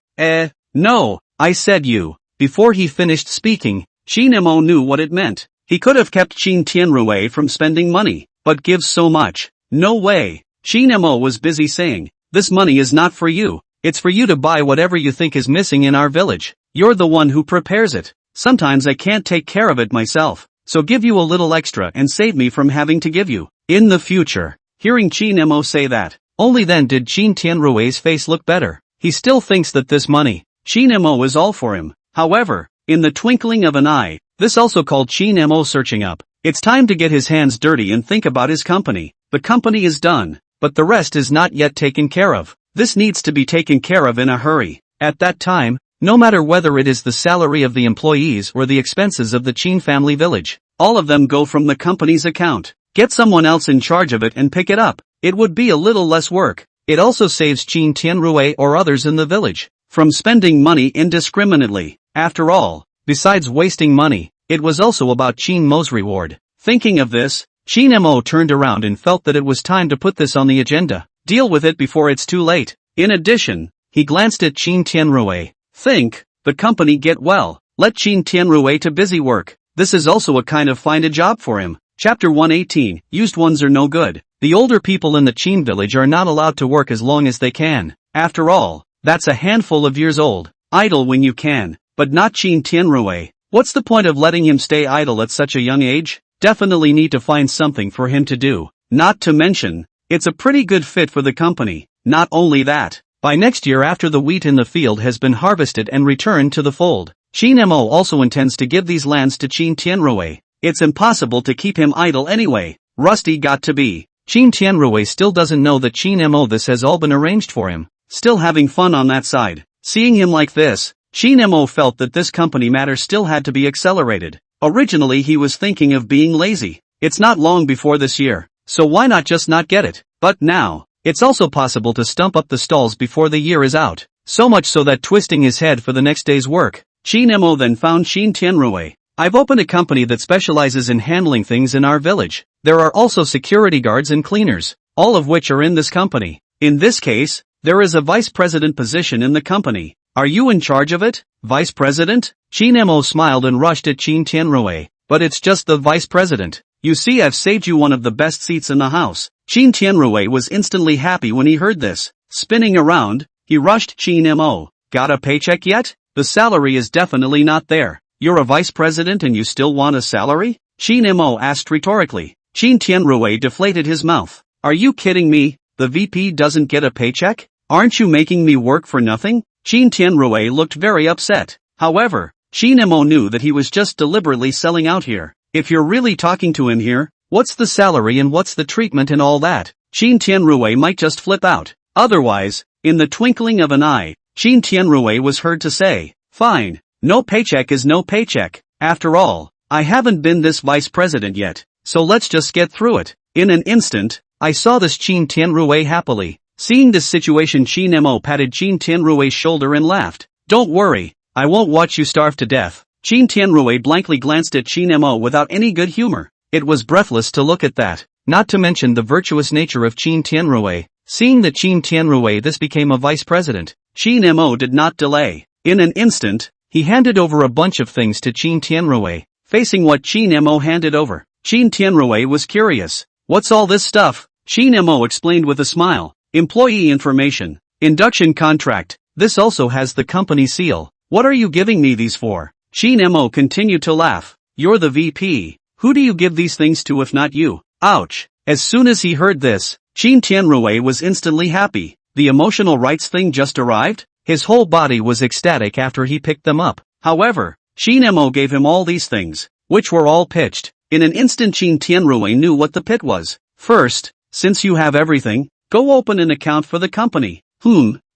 No, I said you. Before he finished speaking, Qin Mo knew what it meant. He could have kept Qin Tianrui from spending money, but gives so much. No way. Qin Mo was busy saying, this money is not for you. It's for you to buy whatever you think is missing in our village. You're the one who prepares it. Sometimes I can't take care of it myself, so give you a little extra and save me from having to give you. In the future. Hearing Qin Mo say that, only then did Qin Tianrui's face look better. He still thinks that this money, Qin Mo is all for him. However, in the twinkling of an eye, this also called Qin Mo searching up. It's time to get his hands dirty and think about his company. The company is done, but the rest is not yet taken care of. This needs to be taken care of in a hurry. At that time, no matter whether it is the salary of the employees or the expenses of the Qin family village, all of them go from the company's account. Get someone else in charge of it and pick it up. It would be a little less work. It also saves Qin Tianrui or others in the village from spending money indiscriminately. After all, besides wasting money, it was also about Qin Mo's reward. Thinking of this, Qin Mo turned around and felt that it was time to put this on the agenda. Deal with it before it's too late. In addition, he glanced at Qin Tianrui. Think, the company get well. Let Qin Tianrui to busy work. This is also a kind of find a job for him. Chapter 118, Used ones are no good. The older people in the Qin village are not allowed to work as long as they can. After all, that's a handful of years old. Idle when you can, but not Qin Tianrui. What's the point of letting him stay idle at such a young age? Definitely need to find something for him to do. Not to mention, it's a pretty good fit for the company. Not only that, by next year after the wheat in the field has been harvested and returned to the fold, Qin Mo also intends to give these lands to Qin Tianrui. It's impossible to keep him idle anyway. Rusty got to be. Qin Tianrui still doesn't know that Qin Mo this has all been arranged for him. Still having fun on that side. Seeing him like this, Qin Mo felt that this company matter still had to be accelerated. Originally he was thinking of being lazy. It's not long before this year, so why not just not get it? But now, it's also possible to stump up the stalls before the year is out. So much so that twisting his head for the next day's work, Qin Mo then found Qin Tianrui. I've opened a company that specializes in handling things in our village. There are also security guards and cleaners, all of which are in this company. In this case, there is a vice president position in the company. Are you in charge of it, vice president? Qin Mo smiled and rushed at Qin Tianrui. But it's just the vice president. You see, I've saved you one of the best seats in the house. Qin Tianrui was instantly happy when he heard this. Spinning around, he rushed Qin Mo. Got a paycheck yet? The salary is definitely not there. You're a vice president and you still want a salary? Qin Mo asked rhetorically. Qin Tianrui deflated his mouth. Are you kidding me? The VP doesn't get a paycheck? Aren't you making me work for nothing? Qin Tianrui looked very upset. However, Qin Mo knew that he was just deliberately selling out here. If you're really talking to him here, what's the salary and what's the treatment and all that? Qin Tianrui might just flip out. Otherwise, in the twinkling of an eye, Qin Tianrui was heard to say, fine. No paycheck is no paycheck. After all, I haven't been this vice president yet, so let's just get through it. In an instant, I saw this Qin Tianrui happily. Seeing this situation, Qin Mo patted Qin Tianrui's shoulder and laughed. Don't worry, I won't watch you starve to death. Qin Tianrui blankly glanced at Qin Mo without any good humor. It was breathless to look at that, not to mention the virtuous nature of Qin Tianrui. Seeing that Qin Tianrui this became a vice president, Qin Mo did not delay. In an instant, he handed over a bunch of things to Qin Tianrui. Facing what Qin Mo handed over, Qin Tianrui was curious. What's all this stuff? Qin Mo explained with a smile. Employee information. Induction contract. This also has the company seal. What are you giving me these for? Qin Mo continued to laugh. You're the VP. Who do you give these things to if not you? Ouch. As soon as he heard this, Qin Tianrui was instantly happy. The emotional rights thing just arrived? His whole body was ecstatic after he picked them up. However, Qin Mo gave him all these things, which were all pitched. In an instant Qin Tianrui knew what the pit was. First, since you have everything, go open an account for the company.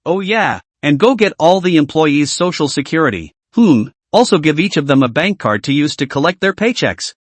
Oh yeah, and go get all the employees' social security. Also give each of them a bank card to use to collect their paychecks.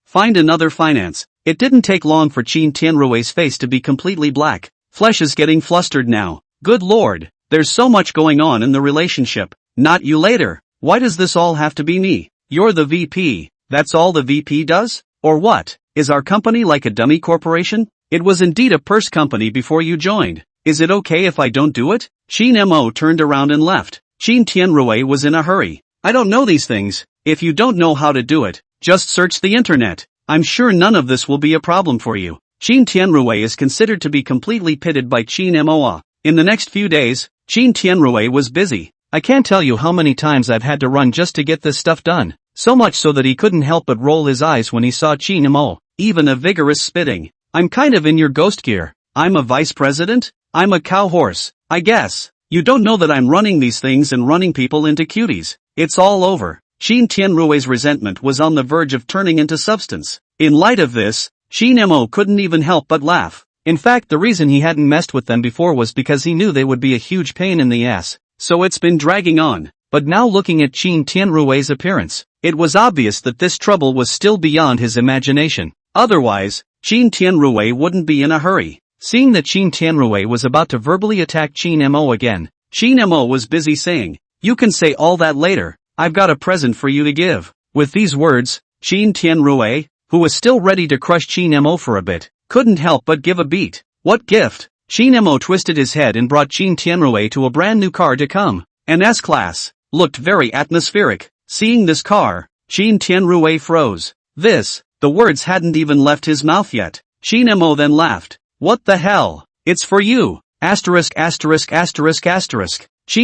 Find another finance. It didn't take long for Chin Tianrui's face to be completely black. Flesh is getting flustered now. Good lord, there's so much going on in the relationship. Not you later. Why does this all have to be me? You're the VP. That's all the VP does? Or what? Is our company like a dummy corporation? It was indeed a purse company before you joined. Is it okay if I don't do it? Chin Mo turned around and left. Chin Tianrui was in a hurry. I don't know these things. If you don't know how to do it, just search the internet. I'm sure none of this will be a problem for you. Chin Tianrui is considered to be completely pitted by Chin Moa. In the next few days, Chin Tianrui was busy. I can't tell you how many times I've had to run just to get this stuff done. So much so that he couldn't help but roll his eyes when he saw Chin Mo. Even a vigorous spitting. I'm kind of in your ghost gear. I'm a vice president? I'm a cow horse, I guess. You don't know that I'm running these things and running people into cuties. It's all over. Chin Tianrui's resentment was on the verge of turning into substance. In light of this, Chin Mo couldn't even help but laugh. In fact, the reason he hadn't messed with them before was because he knew they would be a huge pain in the ass. So it's been dragging on. But now looking at Chin Tianrui's appearance, it was obvious that this trouble was still beyond his imagination. Otherwise, Chin Tianrui wouldn't be in a hurry. Seeing that Chin Tianrui was about to verbally attack Chin Mo again, Chin Mo was busy saying, "You can say all that later. I've got a present for you to give." With these words, Chin Tianrui, who was still ready to crush Chin Mo for a bit, couldn't help but give a beat. What gift? Chin Mo twisted his head and brought Chin Tianrui to a brand new car to come. An S-Class. Looked very atmospheric. Seeing this car, Chin Tianrui froze. The words hadn't even left his mouth yet. Chin Mo then laughed. What the hell? It's for you. Chin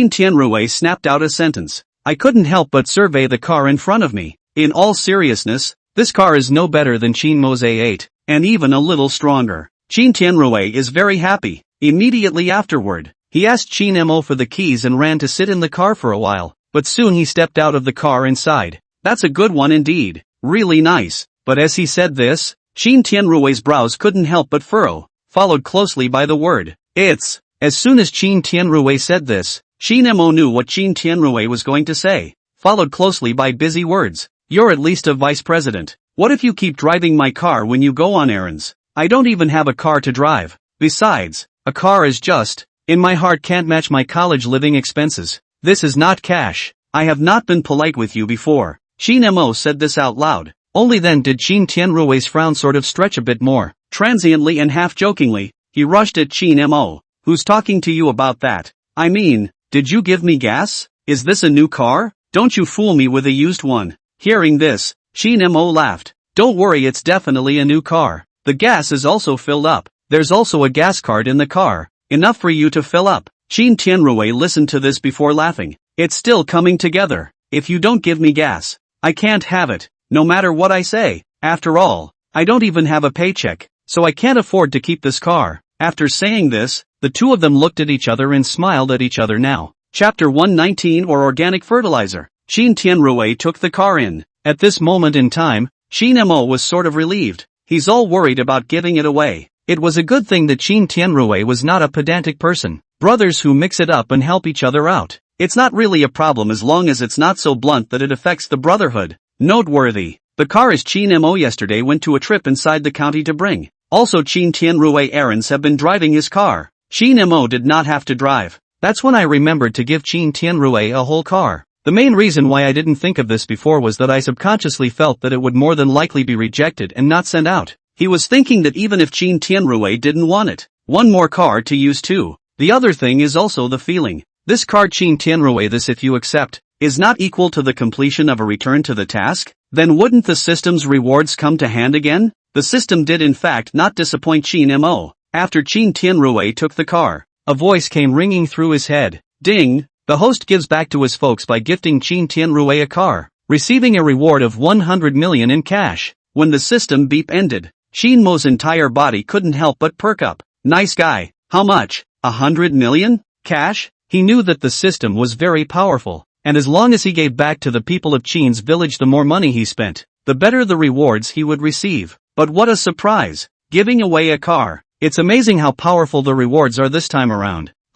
Tianrui snapped out a sentence. I couldn't help but survey the car in front of me. In all seriousness, this car is no better than Chin Mo's A8, and even a little stronger. Chin Tianrui is very happy. Immediately afterward, he asked Chin Mo for the keys and ran to sit in the car for a while, but soon he stepped out of the car and sighed. That's a good one indeed. Really nice. But as he said this, Chin Tianrui's brows couldn't help but furrow, followed closely by the word, it's. As soon as Chin Tianrui said this, Chin Mo knew what Chin Tianrui was going to say, followed closely by busy words. You're at least a vice president. What if you keep driving my car when you go on errands? I don't even have a car to drive. Besides, a car is just, in my heart can't match my college living expenses. This is not cash. I have not been polite with you before. Chin Mo said this out loud. Only then did Chin Tianrui's frown sort of stretch a bit more. Transiently and half-jokingly, he rushed at Chin Mo. Who's talking to you about that? I mean, did you give me gas? Is this a new car? Don't you fool me with a used one. Hearing this, Chin Mo laughed. Don't worry, it's definitely a new car. The gas is also filled up. There's also a gas card in the car. Enough for you to fill up. Chin Tianrui listened to this before laughing. It's still coming together. If you don't give me gas, I can't have it. No matter what I say. After all, I don't even have a paycheck, so I can't afford to keep this car. After saying this, the two of them looked at each other and smiled at each other now. Chapter 119 or Organic Fertilizer. Chin Tianrui took the car in. At this moment in time, Chin Mo was sort of relieved. He's all worried about giving it away. It was a good thing that Chin Tianrui was not a pedantic person. Brothers who mix it up and help each other out. It's not really a problem as long as it's not so blunt that it affects the brotherhood. Noteworthy. The car is Chin Mo yesterday went to a trip inside the county to bring. Also Chin Tianrui errands have been driving his car. Chin Mo did not have to drive. That's when I remembered to give Chin Tianrui a whole car. The main reason why I didn't think of this before was that I subconsciously felt that it would more than likely be rejected and not sent out. He was thinking that even if Chin Tianrui didn't want it, one more car to use too. The other thing is also the feeling. This card Chin Tianrui, this if you accept, is not equal to the completion of a return to the task, then wouldn't the system's rewards come to hand again? The system did in fact not disappoint Chin Mo. After Chin Tianrui took the car, a voice came ringing through his head. Ding! The host gives back to his folks by gifting Chin Tianrui a car, receiving a reward of 100 million in cash. When the system beep ended, Chin Mo's entire body couldn't help but perk up. Nice guy. How much? 100 million? Cash? He knew that the system was very powerful. And as long as he gave back to the people of Chin's village, the more money he spent, the better the rewards he would receive. But what a surprise! Giving away a car. It's amazing how powerful the rewards are this time around.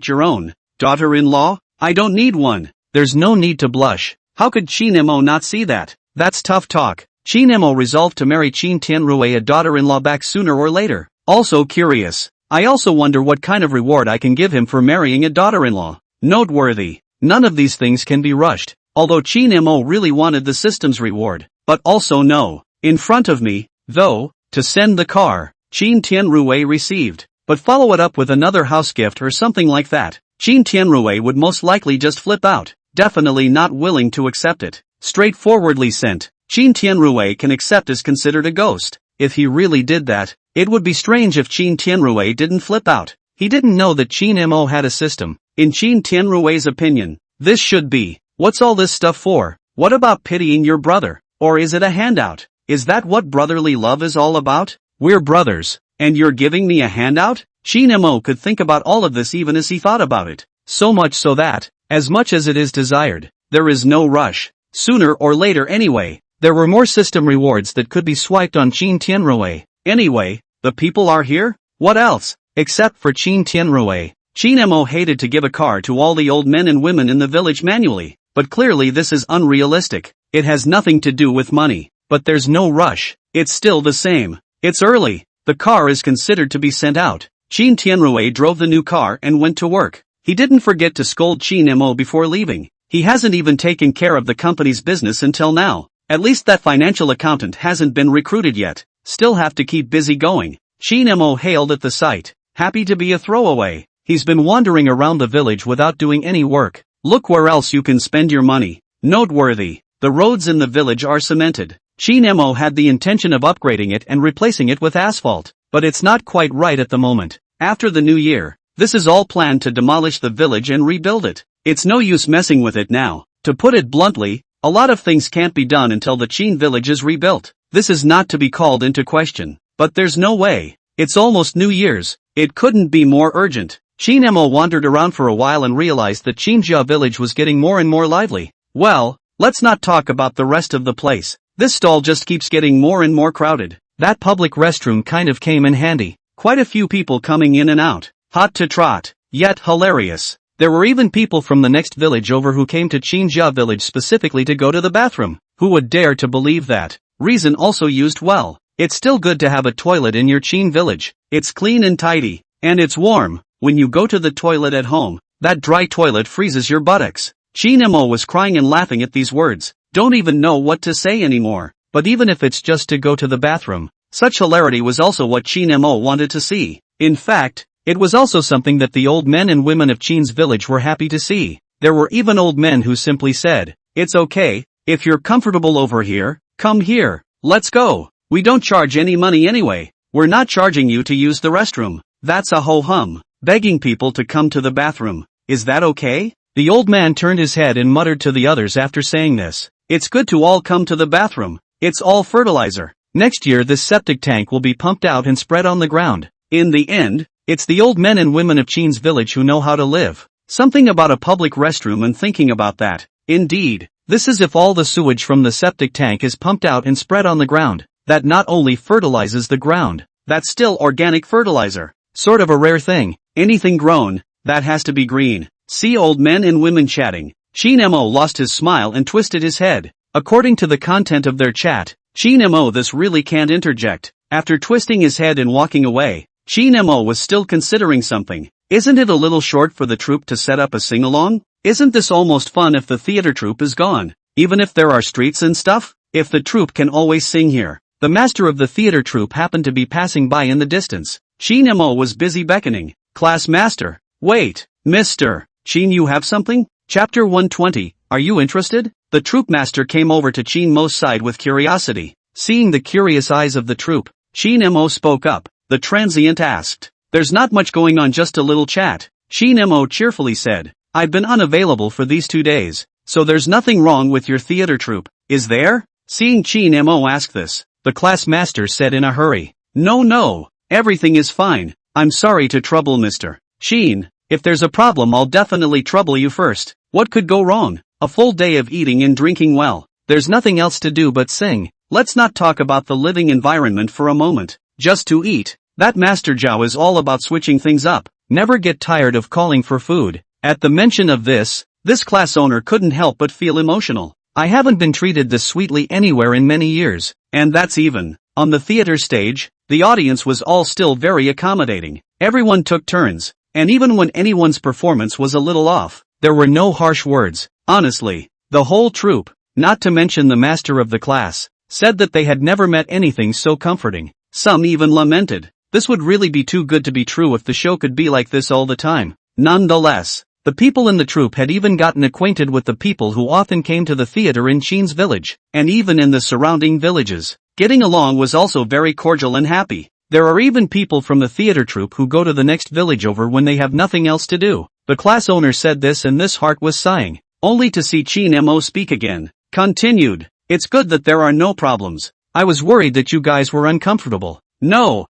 about your own daughter-in-law? I don't need one. There's no need to blush. How could Chin Mo not see that? That's tough talk. Chin Mo resolved to marry Chin Tianrui, a daughter-in-law, back sooner or later. Also curious. I also wonder what kind of reward I can give him for marrying a daughter-in-law. Noteworthy. None of these things can be rushed. Although Chin Mo really wanted the system's reward. But also no. In front of me, though, to send the car, Chin Tianrui received. But follow it up with another house gift or something like that. Chin Tianrui would most likely just flip out. Definitely not willing to accept it. Straightforwardly sent. Chin Tianrui can accept is considered a ghost. If he really did that, it would be strange if Chin Tianrui didn't flip out. He didn't know that Chin Mo had a system. In Chin Tianrui's opinion, this should be, what's all this stuff for? What about pitying your brother? Or is it a handout? Is that what brotherly love is all about? We're brothers, and you're giving me a handout? Chin Mo could think about all of this even as he thought about it. So much so that, as much as it is desired, there is no rush. Sooner or later anyway. There were more system rewards that could be swiped on Chin Tianrui. Anyway, the people are here? What else? Except for Chin Tianrui. Chin Mo hated to give a car to all the old men and women in the village manually, but clearly this is unrealistic. It has nothing to do with money. But there's no rush. It's still the same. It's early. The car is considered to be sent out. Chin Tianrui drove the new car and went to work. He didn't forget to scold Chin Mo before leaving. He hasn't even taken care of the company's business until now. At least that financial accountant hasn't been recruited yet. Still have to keep busy going. Chin Mo hailed at the sight. Happy to be a throwaway. He's been wandering around the village without doing any work. Look where else you can spend your money. Noteworthy. The roads in the village are cemented. Chin Mo had the intention of upgrading it and replacing it with asphalt. But it's not quite right at the moment. After the new year, this is all planned to demolish the village and rebuild it. It's no use messing with it now. To put it bluntly, a lot of things can't be done until the Chin village is rebuilt. This is not to be called into question. But there's no way. It's almost New Year's. It couldn't be more urgent. Chin Mo wandered around for a while and realized that Chinjia village was getting more and more lively. Well, let's not talk about the rest of the place. This stall just keeps getting more and more crowded. That public restroom kind of came in handy. Quite a few people coming in and out. Hot to trot. Yet hilarious. There were even people from the next village over who came to Chinjia village specifically to go to the bathroom. Who would dare to believe that? Reason also used well. It's still good to have a toilet in your Chin village. It's clean and tidy. And it's warm. When you go to the toilet at home, that dry toilet freezes your buttocks. Chin Mo was crying and laughing at these words. Don't even know what to say anymore. But even if it's just to go to the bathroom, such hilarity was also what Chin Mo wanted to see. In fact, it was also something that the old men and women of Chin's village were happy to see. There were even old men who simply said, "It's okay, if you're comfortable over here, come here, let's go. We don't charge any money anyway. We're not charging you to use the restroom." That's a ho-hum. Begging people to come to the bathroom. Is that okay? The old man turned his head and muttered to the others after saying this. It's good to all come to the bathroom. It's all fertilizer. Next year this septic tank will be pumped out and spread on the ground. In the end, it's the old men and women of Chin's village who know how to live. Something about a public restroom and thinking about that. Indeed, this is if all the sewage from the septic tank is pumped out and spread on the ground. That not only fertilizes the ground, That's still organic fertilizer. Sort of a rare thing. Anything grown, that has to be green. See old men and women chatting. Shin Mo lost his smile and twisted his head. According to the content of their chat, Shin Mo this really can't interject. After twisting his head and walking away, Shin Mo was still considering something. Isn't it a little short for the troupe to set up a sing-along? Isn't this almost fun if the theater troupe is gone? Even if there are streets and stuff? If the troupe can always sing here. The master of the theater troupe happened to be passing by in the distance. Shin Mo was busy beckoning. Class master. Wait, Mr. Shin, you have something? Chapter 120, are you interested? The troupe master came over to Shin Mo's side with curiosity. Seeing the curious eyes of the troupe, Shin Mo spoke up. The transient asked. There's not much going on, just a little chat. Shin Mo cheerfully said. I've been unavailable for these 2 days, so there's nothing wrong with your theater troupe, is there? Seeing Shin Mo ask this, the class master said in a hurry. No, everything is fine. I'm sorry to trouble Mr. Shin. If there's a problem, I'll definitely trouble you first. What could go wrong? A full day of eating and drinking well. There's nothing else to do but sing. Let's not talk about the living environment for a moment. Just to eat. That Master Zhao is all about switching things up. Never get tired of calling for food. At the mention of this class owner couldn't help but feel emotional. I haven't been treated this sweetly anywhere in many years. And that's even. On the theater stage, the audience was all still very accommodating. Everyone took turns. And even when anyone's performance was a little off, there were no harsh words. Honestly, the whole troupe, not to mention the master of the class, said that they had never met anything so comforting. Some even lamented. This would really be too good to be true if the show could be like this all the time. Nonetheless, the people in the troupe had even gotten acquainted with the people who often came to the theater in Shin's village, and even in the surrounding villages. Getting along was also very cordial and happy. There are even people from the theater troupe who go to the next village over when they have nothing else to do. The class owner said this, and this heart was sighing, only to see Shin Mo speak again. Continued. It's good that there are no problems. I was worried that you guys were uncomfortable. No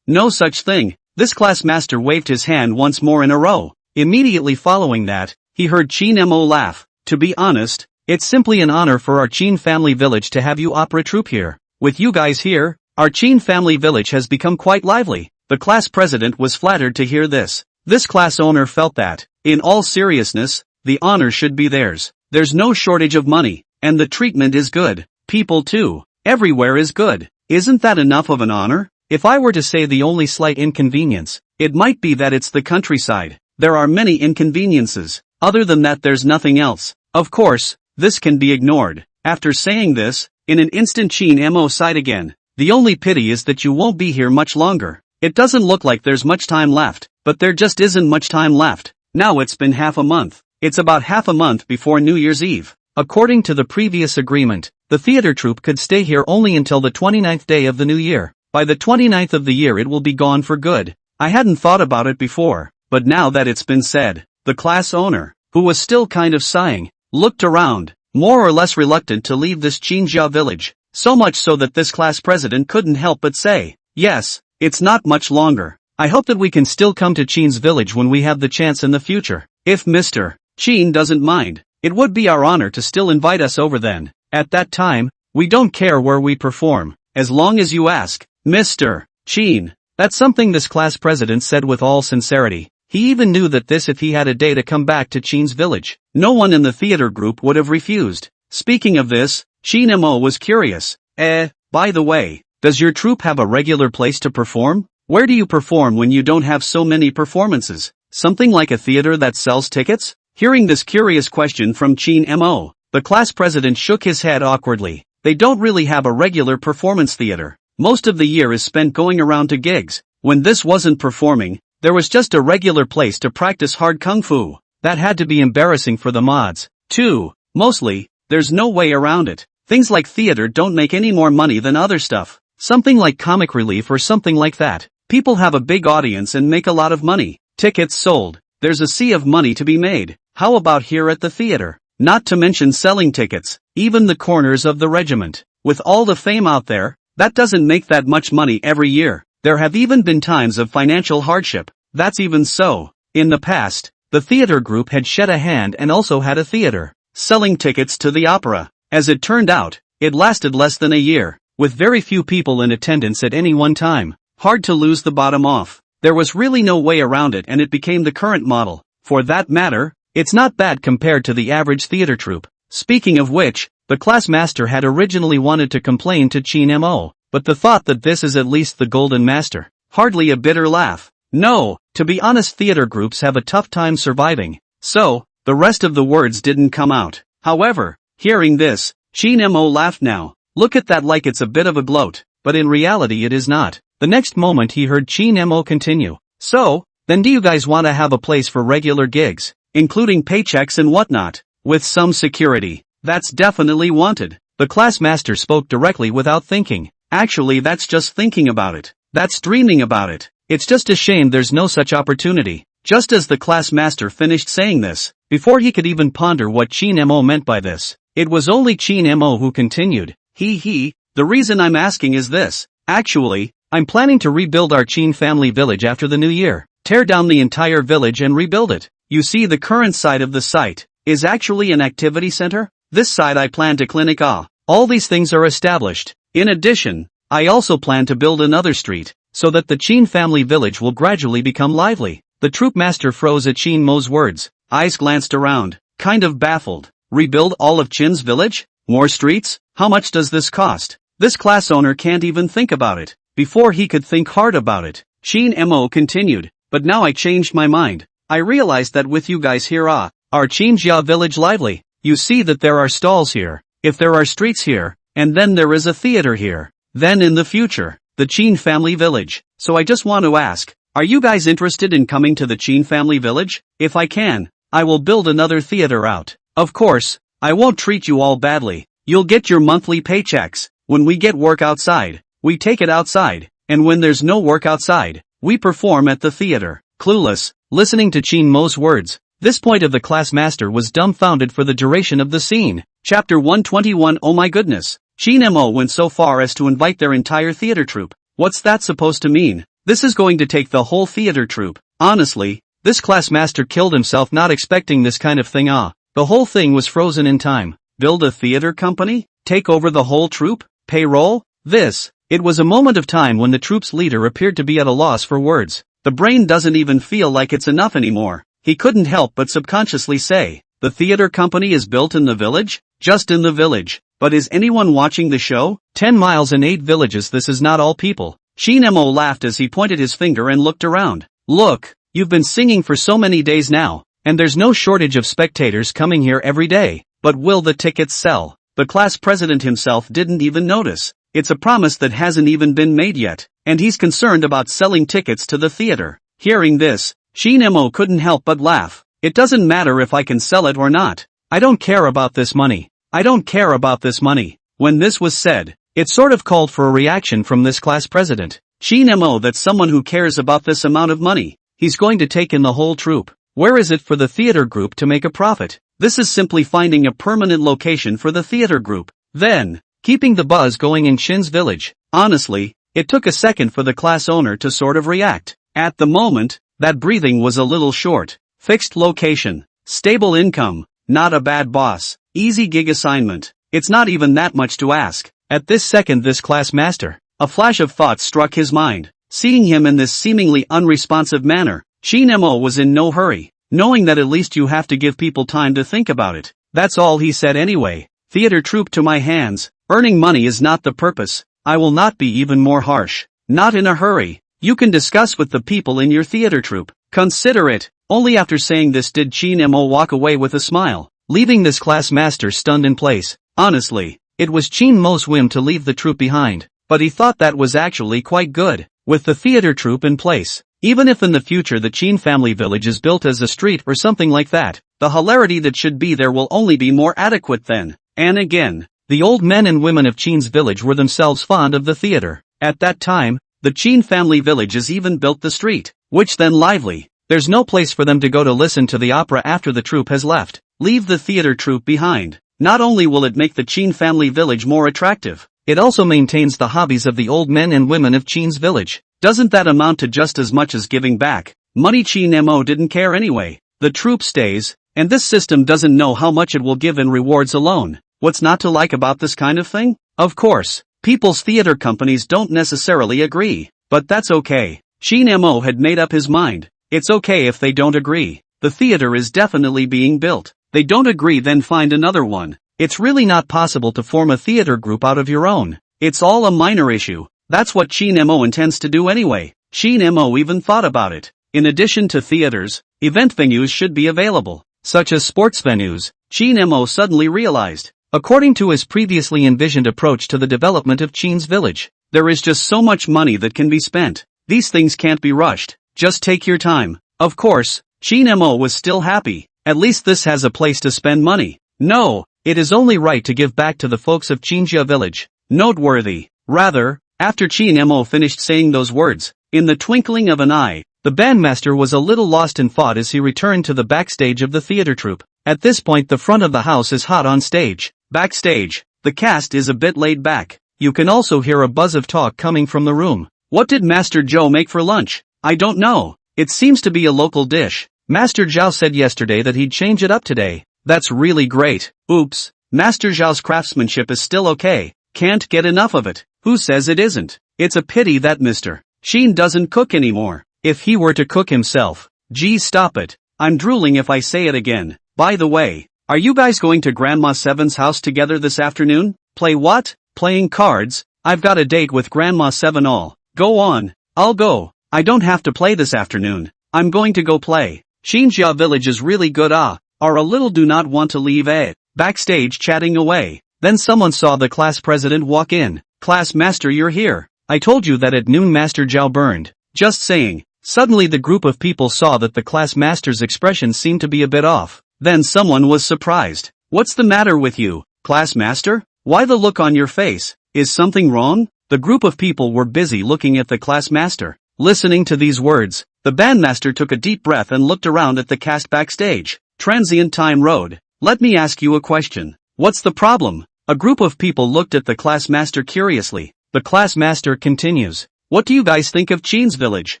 such thing. This class master waved his hand once more in a row. Immediately following that, he heard Shin Mo laugh. To be honest, it's simply an honor for our Chin family village to have you opera troupe here. With you guys here, our Chin family village has become quite lively. The class president was flattered to hear this. This class owner felt that, in all seriousness, the honor should be theirs. There's no shortage of money, and the treatment is good. People too. Everywhere is good. Isn't that enough of an honor? If I were to say the only slight inconvenience, it might be that it's the countryside. There are many inconveniences. Other than that, there's nothing else. Of course, this can be ignored. After saying this, in an instant Shin Mo sighed again. The only pity is that you won't be here much longer. It doesn't look like there's much time left, but there just isn't much time left. Now it's been half a month. It's about half a month before New Year's Eve. According to the previous agreement, the theater troupe could stay here only until the 29th day of the new year. By the 29th of the year it will be gone for good. I hadn't thought about it before, but now that it's been said, the class owner, who was still kind of sighing, looked around, more or less reluctant to leave this Qinjia village, so much so that this class president couldn't help but say, yes, it's not much longer. I hope that we can still come to Qin's village when we have the chance in the future. If Mr. Qin doesn't mind, it would be our honor to still invite us over then. At that time, we don't care where we perform, as long as you ask, Mr. Qin. That's something this class president said with all sincerity. He even knew that if he had a day to come back to Qin's village, no one in the theater group would have refused. Speaking of this, Shin Mo was curious. By the way, does your troupe have a regular place to perform? Where do you perform when you don't have so many performances? Something like a theater that sells tickets? Hearing this curious question from Shin Mo, the class president shook his head awkwardly. They don't really have a regular performance theater. Most of the year is spent going around to gigs. When this wasn't performing, there was just a regular place to practice hard kung fu. That had to be embarrassing for the mods, too. Mostly, there's no way around it. Things like theater don't make any more money than other stuff. Something like comic relief or something like that. People have a big audience and make a lot of money. Tickets sold. There's a sea of money to be made. How about here at the theater? Not to mention selling tickets, even the corners of the regiment. With all the fame out there, that doesn't make that much money every year. There have even been times of financial hardship. That's even so. In the past, the theater group had shed a hand and also had a theater, selling tickets to the opera. As it turned out, it lasted less than a year, with very few people in attendance at any one time. hard to lose the bottom off. There was really no way around it, and it became the current model. For that matter, it's not bad compared to the average theater troupe. Speaking of which, the class master had originally wanted to complain to Chin Mo, but the thought that this is at least the golden master. Hardly a bitter laugh. No, to be honest, theater groups have a tough time surviving. So, the rest of the words didn't come out. However, hearing this, Chin Mo laughed now. Look at that like it's a bit of a gloat, but in reality it is not. The next moment he heard Chin Mo continue. So, then do you guys want to have a place for regular gigs, including paychecks and whatnot, with some security? That's definitely wanted. The class master spoke directly without thinking. Actually, that's just thinking about it. That's dreaming about it. It's just a shame there's no such opportunity. Just as the class master finished saying this, before he could even ponder what Chin Mo meant by this, it was only Chin Mo who continued. The reason I'm asking is this. Actually, I'm planning to rebuild our Chin family village after the new year. Tear down the entire village and rebuild it. You see, the current site of the site is actually an activity center. This side I plan to clinic. All these things are established. In addition, I also plan to build another street, so that the Chin family village will gradually become lively. The troop master froze at Chin Mo's words, eyes glanced around, kind of baffled. Rebuild all of Chin's village? More streets? How much does this cost? This class owner can't even think about it. Before he could think hard about it, Chin Mo continued, but now I changed my mind. I realized that with you guys here, our Chinjia village lively. You see that there are stalls here, if there are streets here, and then there is a theater here. Then in the future, the Chin family village. So I just want to ask, are you guys interested in coming to the Chin family village? If I can, I will build another theater out. Of course, I won't treat you all badly. You'll get your monthly paychecks. When we get work outside, we take it outside, and when there's no work outside, we perform at the theater. Clueless, listening to Chin Mo's words, this point of the class master was dumbfounded for the duration of the scene. Chapter 121. Oh my goodness. Chin Mo went so far as to invite their entire theater troupe. What's that supposed to mean? This is going to take the whole theater troupe. Honestly, this class master killed himself not expecting this kind of thing. The whole thing was frozen in time. Build a theater company? Take over the whole troupe? Payroll? It was a moment of time when the troupe's leader appeared to be at a loss for words. The brain doesn't even feel like it's enough anymore. He couldn't help but subconsciously say, the theater company is built in the village? Just in the village. But is anyone watching the show? 10 miles and 8 villages, this is not all people. Chin Mo laughed as he pointed his finger and looked around. Look, you've been singing for so many days now, and there's no shortage of spectators coming here every day. But will the tickets sell? The class president himself didn't even notice. It's a promise that hasn't even been made yet, and he's concerned about selling tickets to the theater. Hearing this, Chin Mo couldn't help but laugh. It doesn't matter if I can sell it or not. I don't care about this money. I don't care about this money. When this was said, it sort of called for a reaction from this class president. Chin Mo, that's someone who cares about this amount of money. He's going to take in the whole troupe. Where is it for the theater group to make a profit? This is simply finding a permanent location for the theater group. Then, keeping the buzz going in Chin's village. Honestly, it took a second for the class owner to sort of react. At the moment, that breathing was a little short. Fixed location. Stable income. Not a bad boss. Easy gig assignment. It's not even that much to ask. At this second, this class master, a flash of thought struck his mind. Seeing him in this seemingly unresponsive manner, Chin Mo was in no hurry, knowing that at least you have to give people time to think about it. That's all he said anyway. Theater troupe to my hands. Earning money is not the purpose. I will not be even more harsh. Not in a hurry. You can discuss with the people in your theater troupe. Consider it. Only after saying this did Chin Mo walk away with a smile, leaving this class master stunned in place. Honestly, it was Chin Mo's whim to leave the troupe behind, but he thought that was actually quite good. With the theater troupe in place, even if in the future the Chin family village is built as a street or something like that, the hilarity that should be there will only be more adequate then. And again, the old men and women of Chin's village were themselves fond of the theater. At that time, the Chin family village has even built the street, which then lively. There's no place for them to go to listen to the opera after the troupe has left. Leave the theater troupe behind. Not only will it make the Chin family village more attractive, it also maintains the hobbies of the old men and women of Chin's village. Doesn't that amount to just as much as giving back? Money. Chin Mo didn't care anyway. The troupe stays, and this system doesn't know how much it will give in rewards alone. What's not to like about this kind of thing? Of course, people's theater companies don't necessarily agree. But that's okay. Shin Mo had made up his mind. It's okay if they don't agree. The theater is definitely being built. They don't agree, then find another one. It's really not possible to form a theater group out of your own. It's all a minor issue. That's what Shin Mo intends to do anyway. Shin Mo even thought about it. In addition to theaters, event venues should be available, such as sports venues. Shin Mo suddenly realized, according to his previously envisioned approach to the development of Chin's village, there is just so much money that can be spent. These things can't be rushed. Just take your time. Of course, Shin Mo was still happy. At least this has a place to spend money. No, it is only right to give back to the folks of Chinjia village. Noteworthy. Rather, after Shin Mo finished saying those words, in the twinkling of an eye, the bandmaster was a little lost in thought as he returned to the backstage of the theater troupe. At this point, the front of the house is hot on stage. Backstage, the cast is a bit laid back. You can also hear a buzz of talk coming from the room. What did Master Joe make for lunch? I don't know. It seems to be a local dish. Master Zhao said yesterday that he'd change it up today. That's really great. Oops. Master Zhao's craftsmanship is still okay. Can't get enough of it. Who says it isn't? It's a pity that Mr. Shin doesn't cook anymore. If he were to cook himself. Geez, stop it. I'm drooling if I say it again. By the way, are you guys going to Grandma Seven's house together this afternoon? Play what? Playing cards? I've got a date with Grandma Seven. All. Go on. I'll go. I don't have to play this afternoon. I'm going to go play. Xinjia village is really good. Or a little do not want to leave. Backstage chatting away. Then someone saw the class president walk in. Class master, you're here. I told you that at noon Master Zhao burned. Just saying. Suddenly the group of people saw that the class master's expression seemed to be a bit off. Then someone was surprised. What's the matter with you, class master? Why the look on your face? Is something wrong? The group of people were busy looking at the class master. Listening to these words, the bandmaster took a deep breath and looked around at the cast backstage. Transient time road. Let me ask you a question. What's the problem? A group of people looked at the class master curiously. The class master continues. What do you guys think of Chin's village?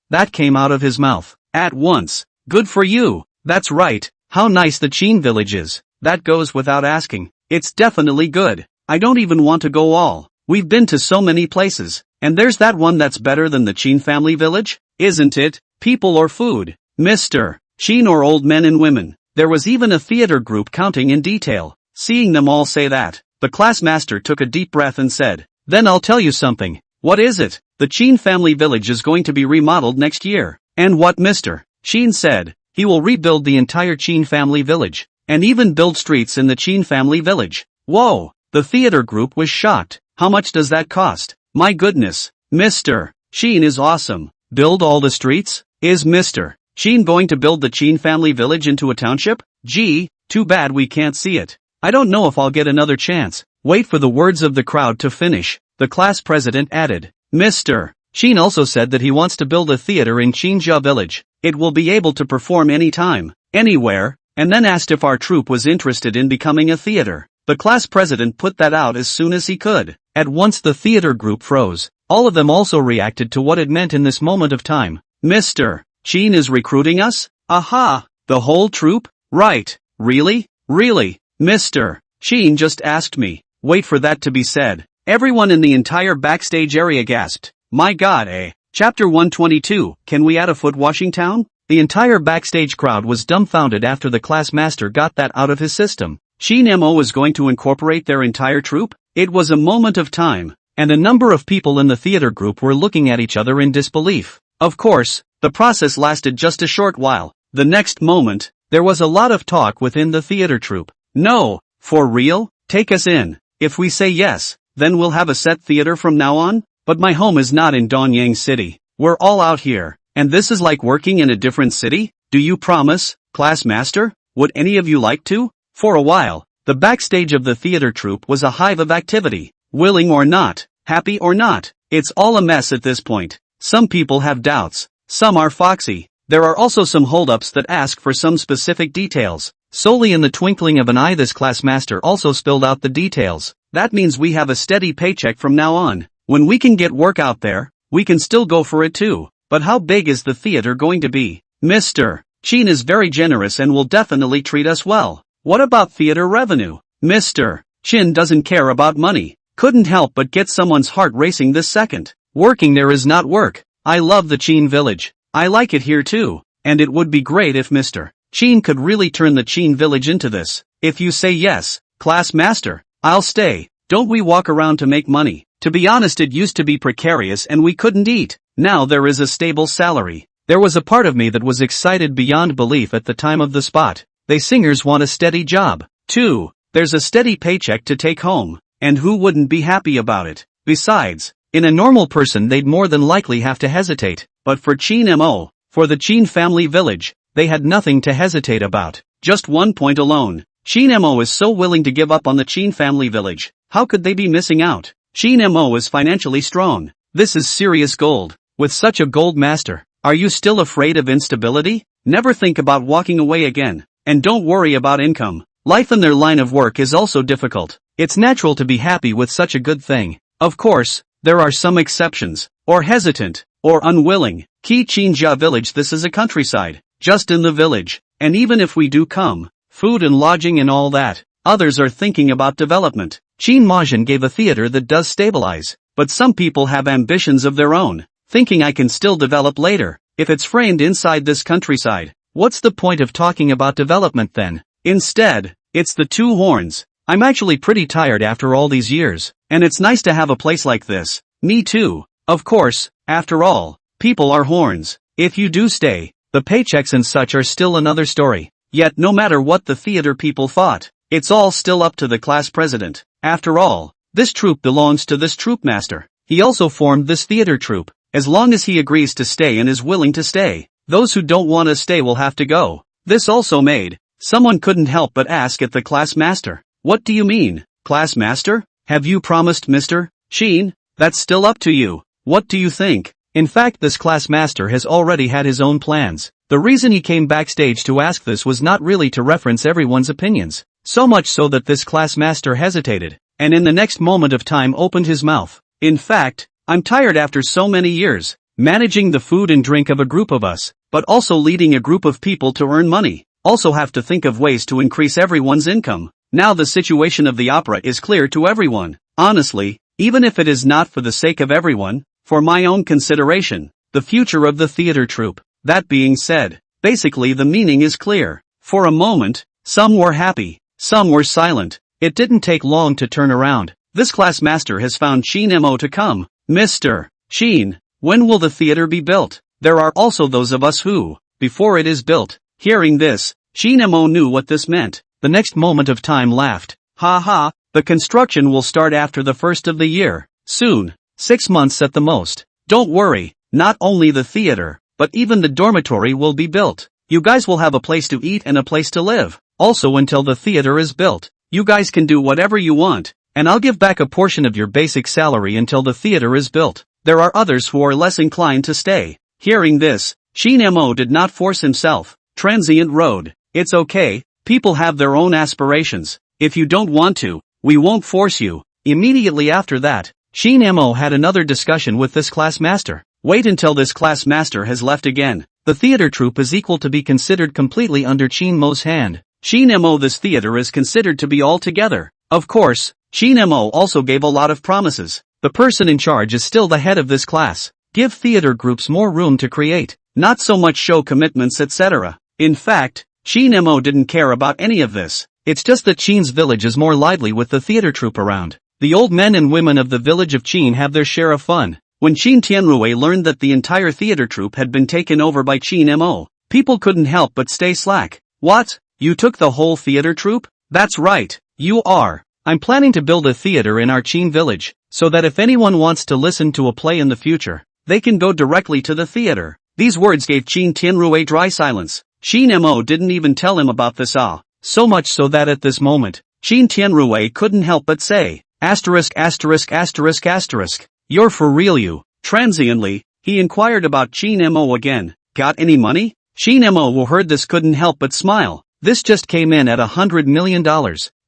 That came out of his mouth. At once. Good for you. That's right. How nice the Chin village is. That goes without asking. It's definitely good. I don't even want to go all. We've been to so many places. And there's that one that's better than the Chin family village? Isn't it? People or food? Mr. Chin or old men and women? There was even a theater group counting in detail. Seeing them all say that, the class master took a deep breath and said, then I'll tell you something. What is it? The Chin family village is going to be remodeled next year. And what Mr. Chin said, he will rebuild the entire Chin family village, and even build streets in the Chin family village. Whoa! The theater group was shocked. How much does that cost? My goodness. Mr. Chin is awesome. Build all the streets? Is Mr. Chin going to build the Chin family village into a township? Gee, too bad we can't see it. I don't know if I'll get another chance. Wait for the words of the crowd to finish. The class president added. Mr. Chin also said that he wants to build a theater in Chinjia village. It will be able to perform anytime, anywhere, and then asked if our troupe was interested in becoming a theater. The class president put that out as soon as he could. At once the theater group froze. All of them also reacted to what it meant in this moment of time. Mr. Chin is recruiting us? Aha! The whole troupe? Right. Really? Really? Mr. Chin just asked me. Wait for that to be said. Everyone in the entire backstage area gasped. My god, Chapter 122, can we add a foot washing town? The entire backstage crowd was dumbfounded after the class master got that out of his system. Shin Mo was going to incorporate their entire troupe? It was a moment of time, and a number of people in the theater group were looking at each other in disbelief. Of course, the process lasted just a short while. The next moment, there was a lot of talk within the theater troupe. No, for real? Take us in. If we say yes, then we'll have a set theater from now on? But my home is not in Donyang City. We're all out here, and this is like working in a different city? Do you promise, class master? Would any of you like to? For a while, the backstage of the theater troupe was a hive of activity. Willing or not, happy or not, it's all a mess at this point. Some people have doubts. Some are foxy. There are also some holdups that ask for some specific details. Solely in the twinkling of an eye, this class master also spilled out the details. That means we have a steady paycheck from now on. When we can get work out there, we can still go for it too. But how big is the theater going to be? Mr. Chin is very generous and will definitely treat us well. What about theater revenue? Mr. Chin doesn't care about money. Couldn't help but get someone's heart racing this second. Working there is not work. I love the Qin village. I like it here too. And it would be great if Mr. Qin could really turn the Qin village into this. If you say yes, class master, I'll stay. Don't we walk around to make money? To be honest, it used to be precarious and we couldn't eat. Now there is a stable salary. There was a part of me that was excited beyond belief at the time of the spot. They singers want a steady job, too. There's a steady paycheck to take home. And who wouldn't be happy about it? Besides, in a normal person they'd more than likely have to hesitate. But for Qin Mo, for the Qin family village, they had nothing to hesitate about. Just one point alone. Qin Mo is so willing to give up on the Qin family village. How could they be missing out? Qin Mo is financially strong. This is serious gold. With such a gold master, are you still afraid of instability? Never think about walking away again. And don't worry about income. Life in their line of work is also difficult. It's natural to be happy with such a good thing. Of course, there are some exceptions, or hesitant, or unwilling. Qi Qinjia village, this is a countryside, just in the village. And even if we do come, food and lodging and all that, others are thinking about development. Qin Majin gave a theater that does stabilize, but some people have ambitions of their own, thinking I can still develop later, if it's framed inside this countryside. What's the point of talking about development then? Instead, it's the two horns. I'm actually pretty tired after all these years, and it's nice to have a place like this. Me too. Of course, after all, people are horns. If you do stay, the paychecks and such are still another story. Yet no matter what the theater people thought, it's all still up to the class president. After all, this troupe belongs to this troupe master. He also formed this theater troupe. As long as he agrees to stay and is willing to stay, those who don't want to stay will have to go. This also made someone couldn't help but ask at the class master. What do you mean, class master? Have you promised Mr. Qin? That's still up to you. What do you think? In fact, this class master has already had his own plans. The reason he came backstage to ask this was not really to reference everyone's opinions. So much so that this class master hesitated, and in the next moment of time opened his mouth. In fact, I'm tired after so many years, managing the food and drink of a group of us, but also leading a group of people to earn money. Also have to think of ways to increase everyone's income. Now the situation of the opera is clear to everyone. Honestly, even if it is not for the sake of everyone, for my own consideration, the future of the theater troupe. That being said, basically the meaning is clear. For a moment, some were happy, some were silent. It didn't take long to turn around. This class master has found Qin Mo to come. Mr. Qin, when will the theater be built? There are also those of us who, before it is built. Hearing this, Qin Mo knew what this meant. The next moment of time laughed. Ha ha, the construction will start after the first of the year. Soon. 6 months at the most. Don't worry, not only the theater, but even the dormitory will be built. You guys will have a place to eat and a place to live. Also, until the theater is built, you guys can do whatever you want, and I'll give back a portion of your basic salary until the theater is built. There are others who are less inclined to stay. Hearing this, Qin Mo did not force himself. Transient road. It's okay, people have their own aspirations. If you don't want to, we won't force you. Immediately after that, Qin Mo had another discussion with this class master. Wait until this class master has left again. The theater troupe is equal to be considered completely under Qin Mo's hand. Qin Mo, this theater is considered to be all together. Of course, Qin Mo also gave a lot of promises. The person in charge is still the head of this class. Give theater groups more room to create, not so much show commitments, etc. In fact, Qin Mo didn't care about any of this. It's just that Qin's village is more lively with the theater troupe around. The old men and women of the village of Qin have their share of fun. When Qin Tianrui learned that the entire theater troupe had been taken over by Qin Mo, people couldn't help but stay slack. What? You took the whole theater troupe? That's right, you are. I'm planning to build a theater in our Qin village, so that if anyone wants to listen to a play in the future, they can go directly to the theater. These words gave Qin Tianrui dry silence. Qin Mo didn't even tell him about this so much so that at this moment, Qin Tianrui couldn't help but say, asterisk asterisk asterisk asterisk. You're for real, you? Transiently, he inquired about Qin Mo again. Got any money? Qin Mo, who heard this, couldn't help but smile. This just came in at $100 million.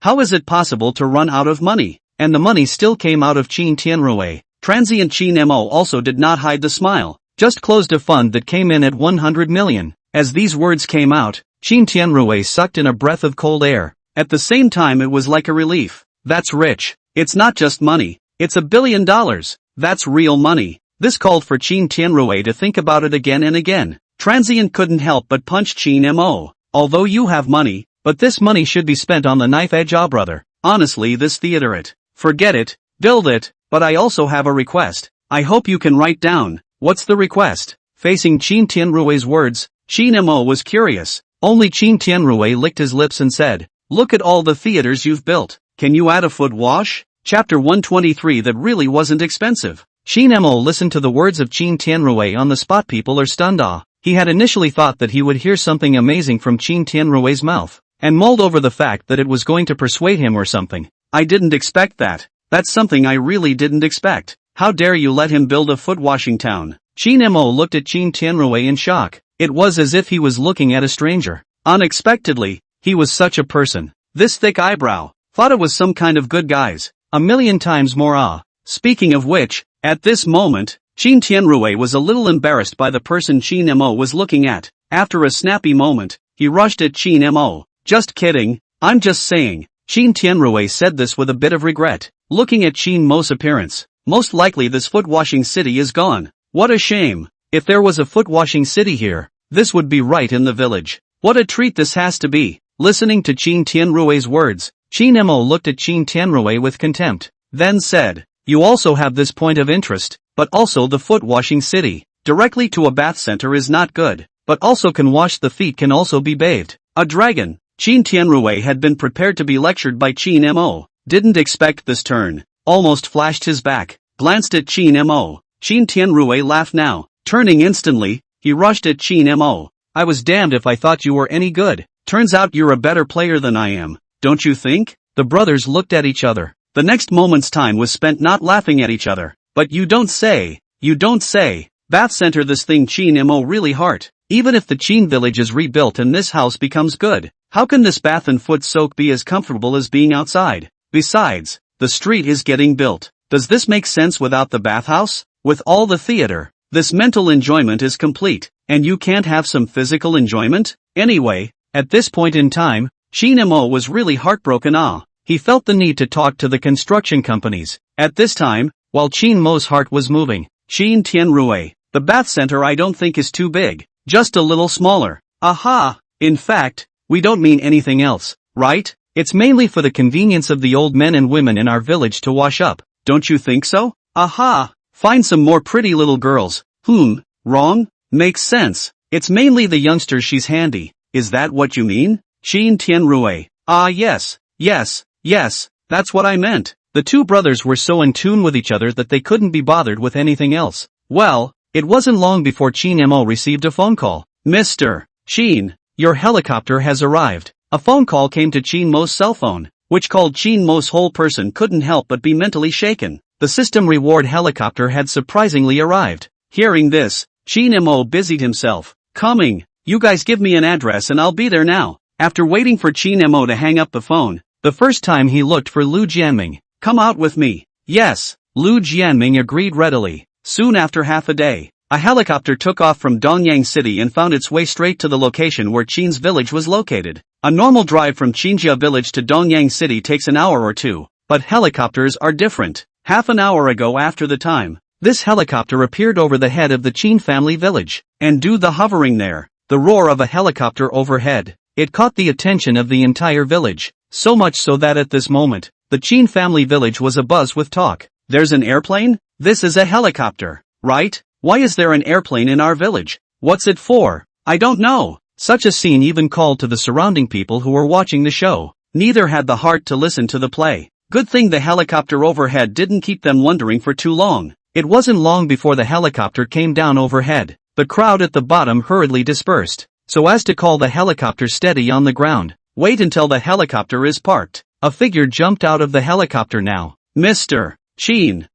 How is it possible to run out of money? And the money still came out of Qin Tianrui. Transient Qin Mo also did not hide the smile. Just closed a fund that came in at 100 million. As these words came out, Qin Tianrui sucked in a breath of cold air. At the same time, it was like a relief. That's rich. It's not just money. It's $1 billion. That's real money. This called for Qin Tianrui to think about it again and again. Transient couldn't help but punch Qin Mo. Although you have money, but this money should be spent on the knife edge, brother. Honestly, this theater it. Forget it, build it, but I also have a request. I hope you can write down. What's the request? Facing Qin Tianrui's words, Qin Mo was curious. Only Qin Tianrui licked his lips and said, look at all the theaters you've built. Can you add a foot wash? Chapter 123. That really wasn't expensive. Qin Mo listened to the words of Qin Tianrui on the spot. People are stunned. He had initially thought that he would hear something amazing from Qin Tianrui's mouth, and mulled over the fact that it was going to persuade him or something. I didn't expect that. That's something I really didn't expect. How dare you let him build a foot washing town? Qin Mo looked at Qin Tianrui in shock. It was as if he was looking at a stranger. Unexpectedly, he was such a person. This thick eyebrow. Thought it was some kind of good guys. A million times more. Speaking of which, at this moment, Qin Tianrui was a little embarrassed by the person Qin Mo was looking at. After a snappy moment, he rushed at Qin Mo. Just kidding, I'm just saying. Qin Tianrui said this with a bit of regret, looking at Qin Mo's appearance. Most likely this foot-washing city is gone. What a shame. If there was a foot-washing city here, this would be right in the village. What a treat this has to be. Listening to Qin Tianrui's words, Qin Mo looked at Qin Tianrui with contempt, then said, you also have this point of interest, but also the foot-washing city. Directly to a bath center is not good, but also can wash the feet, can also be bathed. A dragon. Qin Tianrui had been prepared to be lectured by Qin Mo. Didn't expect this turn. Almost flashed his back, glanced at Qin Mo. Qin Tianrui laughed now. Turning instantly, he rushed at Qin Mo. I was damned if I thought you were any good. Turns out you're a better player than I am, don't you think? The brothers looked at each other. The next moment's time was spent not laughing at each other. But you don't say. Bath center, this thing Qin Mo really hard. Even if the Qin village is rebuilt and this house becomes good, how can this bath and foot soak be as comfortable as being outside? Besides, the street is getting built. Does this make sense without the bathhouse? With all the theater, this mental enjoyment is complete, and you can't have some physical enjoyment? Anyway, at this point in time, Qin Mo was really heartbroken. He felt the need to talk to the construction companies. At this time, while Qin Mo's heart was moving, Qin Tianrui, the bath center I don't think is too big, just a little smaller. Aha! In fact, we don't mean anything else, right? It's mainly for the convenience of the old men and women in our village to wash up, don't you think so? Aha! Find some more pretty little girls. Wrong? Makes sense. It's mainly the youngsters she's handy. Is that what you mean? Qin Tianrui. Yes, that's what I meant. The two brothers were so in tune with each other that they couldn't be bothered with anything else. Well, it wasn't long before Qin Mo received a phone call. Mr. Qin, your helicopter has arrived. A phone call came to Qin Mo's cell phone, which called Qin Mo's whole person couldn't help but be mentally shaken. The system reward helicopter had surprisingly arrived. Hearing this, Qin Mo busied himself. Coming. You guys give me an address and I'll be there now. After waiting for Qin Mo to hang up the phone, the first time he looked for Lu Jianming. Come out with me. Yes, Lu Jianming agreed readily. Soon after half a day, a helicopter took off from Dongyang City and found its way straight to the location where Qin's village was located. A normal drive from Qinjia village to Dongyang City takes an hour or two, but helicopters are different. Half an hour ago after the time, this helicopter appeared over the head of the Qin family village, and do the hovering there, the roar of a helicopter overhead. It caught the attention of the entire village, so much so that at this moment, the Qin family village was abuzz with talk. There's an airplane? This is a helicopter, right? Why is there an airplane in our village? What's it for? I don't know. Such a scene even called to the surrounding people who were watching the show. Neither had the heart to listen to the play. Good thing the helicopter overhead didn't keep them wondering for too long. It wasn't long before the helicopter came down overhead. The crowd at the bottom hurriedly dispersed, so as to call the helicopter steady on the ground. Wait until the helicopter is parked. A figure jumped out of the helicopter now. Mr. Qin.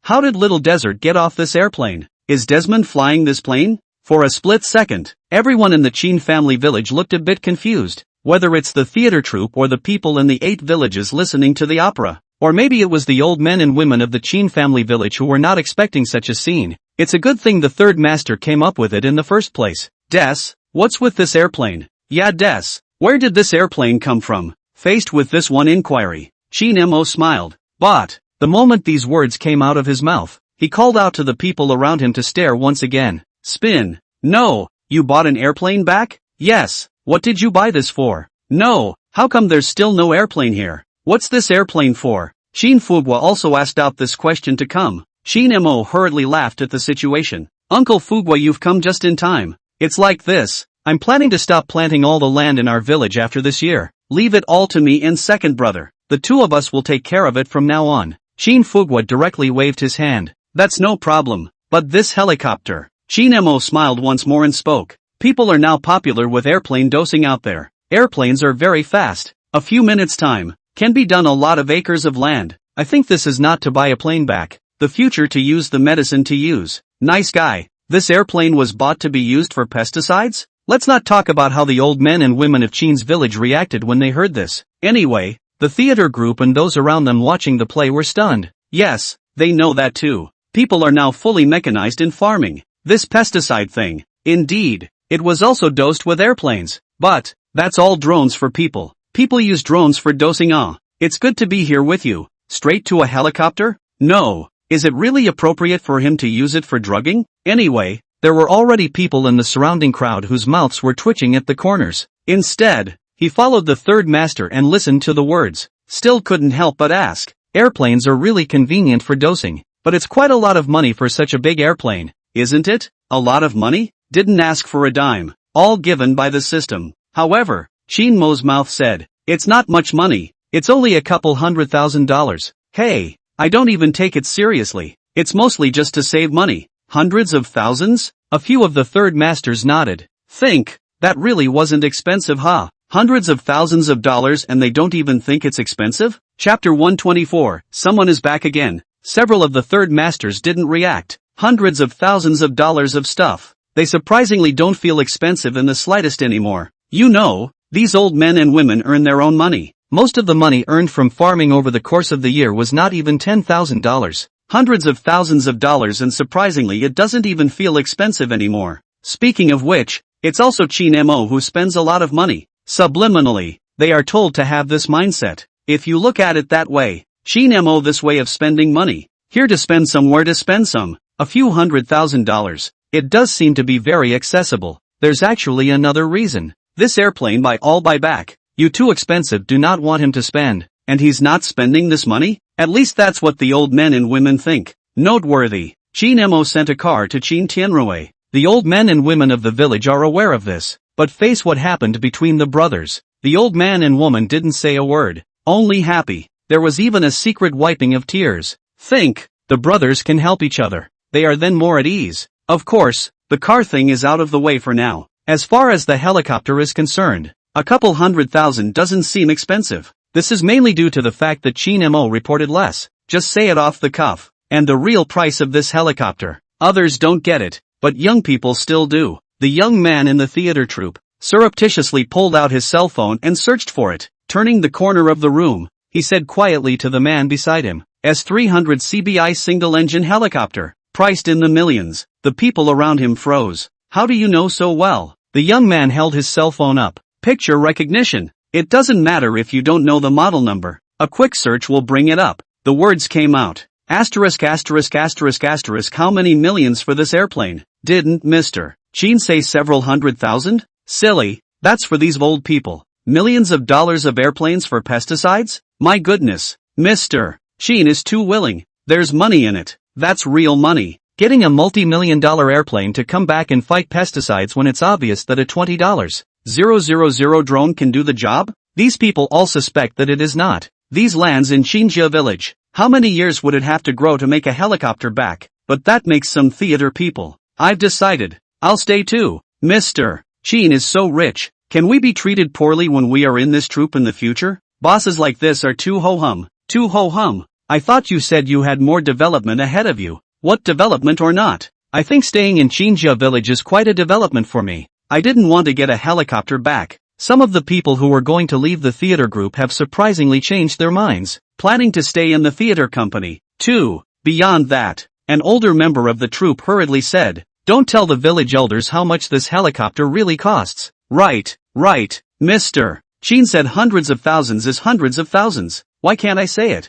How did Little Desert get off this airplane? Is Desmond flying this plane? For a split second, everyone in the Qin family village looked a bit confused. Whether it's the theater troupe or the people in the 8 villages listening to the opera, or maybe it was the old men and women of the Qin family village who were not expecting such a scene. It's a good thing the third master came up with it in the first place. Des, what's with this airplane? Yeah, Des, where did this airplane come from? Faced with this one inquiry, Qin Mo smiled. But, The moment these words came out of his mouth, he called out to the people around him to stare once again. Spin. No. You bought an airplane back? Yes. What did you buy this for? No. How come there's still no airplane here? What's this airplane for? Shin Fugwa also asked out this question to come. Shin Mo hurriedly laughed at the situation. Uncle Fugwa, you've come just in time. It's like this. I'm planning to stop planting all the land in our village after this year. Leave it all to me in second, brother. The two of us will take care of it from now on. Shin Fugwa directly waved his hand. That's no problem. But this helicopter. Shin Mo smiled once more and spoke. People are now popular with airplane dosing out there. Airplanes are very fast. A few minutes time can be done a lot of acres of land. I think this is not to buy a plane back. The future to use the medicine to use. Nice guy. This airplane was bought to be used for pesticides? Let's not talk about how the old men and women of Chin's village reacted when they heard this. Anyway, the theater group and those around them watching the play were stunned. Yes, they know that too. People are now fully mechanized in farming. This pesticide thing. Indeed, it was also dosed with airplanes. But, that's all drones for people. People use drones for dosing. It's good to be here with you. Straight to a helicopter? No. Is it really appropriate for him to use it for drugging? Anyway, there were already people in the surrounding crowd whose mouths were twitching at the corners. Instead, he followed the third master and listened to the words. Still couldn't help but ask. Airplanes are really convenient for dosing, but it's quite a lot of money for such a big airplane, isn't it? A lot of money? Didn't ask for a dime. All given by the system. However, Shin Mo's mouth said, it's not much money. It's only a couple $100,000. Hey, I don't even take it seriously. It's mostly just to save money. Hundreds of thousands? A few of the third masters nodded. Think, that really wasn't expensive, huh? Hundreds of thousands of dollars and they don't even think it's expensive? Chapter 124, someone is back again. Several of the third masters didn't react. Hundreds of thousands of dollars of stuff. They surprisingly don't feel expensive in the slightest anymore. You know, these old men and women earn their own money. Most of the money earned from farming over the course of the year was not even $10,000. Hundreds of thousands of dollars, and surprisingly it doesn't even feel expensive anymore. Speaking of which, it's also Shin Mo who spends a lot of money. Subliminally, they are told to have this mindset. If you look at it that way, Shin Mo this way of spending money. Here to spend somewhere to spend some. A few $100,000. It does seem to be very accessible. There's actually another reason. This airplane buy back. You too expensive, do not want him to spend. And he's not spending this money? At least that's what the old men and women think. Noteworthy. Shin Mo sent a car to Chin Tianrui. The old men and women of the village are aware of this. But face what happened between the brothers. The old man and woman didn't say a word. Only happy. There was even a secret wiping of tears. Think, the brothers can help each other. They are then more at ease. Of course, the car thing is out of the way for now. As far as the helicopter is concerned, a couple $100,000 doesn't seem expensive. This is mainly due to the fact that Shin Mo reported less. Just say it off the cuff. And the real price of this helicopter. Others don't get it, but young people still do. The young man in the theater troupe surreptitiously pulled out his cell phone and searched for it. Turning the corner of the room, he said quietly to the man beside him, S-300 CBI single-engine helicopter, priced in the millions. The people around him froze. How do you know so well? The young man held his cell phone up. Picture recognition. It doesn't matter if you don't know the model number. A quick search will bring it up. The words came out. Asterisk asterisk asterisk asterisk, how many millions for this airplane? Didn't Mr. Chin say several $100,000? Silly. That's for these old people. Millions of dollars of airplanes for pesticides? My goodness. Mr. Chin is too willing. There's money in it. That's real money. Getting a multi-million-dollar airplane to come back and fight pesticides when it's obvious that a $20,000 drone can do the job? These people all suspect that it is not. These lands in Xinjia village. How many years would it have to grow to make a helicopter back? But that makes some theater people. I've decided. I'll stay too. Mr. Chin is so rich. Can we be treated poorly when we are in this troupe in the future? Bosses like this are too ho-hum. Too ho-hum. I thought you said you had more development ahead of you. What development or not? I think staying in Xinjia village is quite a development for me. I didn't want to get a helicopter back. Some of the people who were going to leave the theater group have surprisingly changed their minds, planning to stay in the theater company, too. Beyond that, an older member of the troupe hurriedly said, don't tell the village elders how much this helicopter really costs. Right, Mr. Chin said hundreds of thousands is hundreds of thousands. Why can't I say it?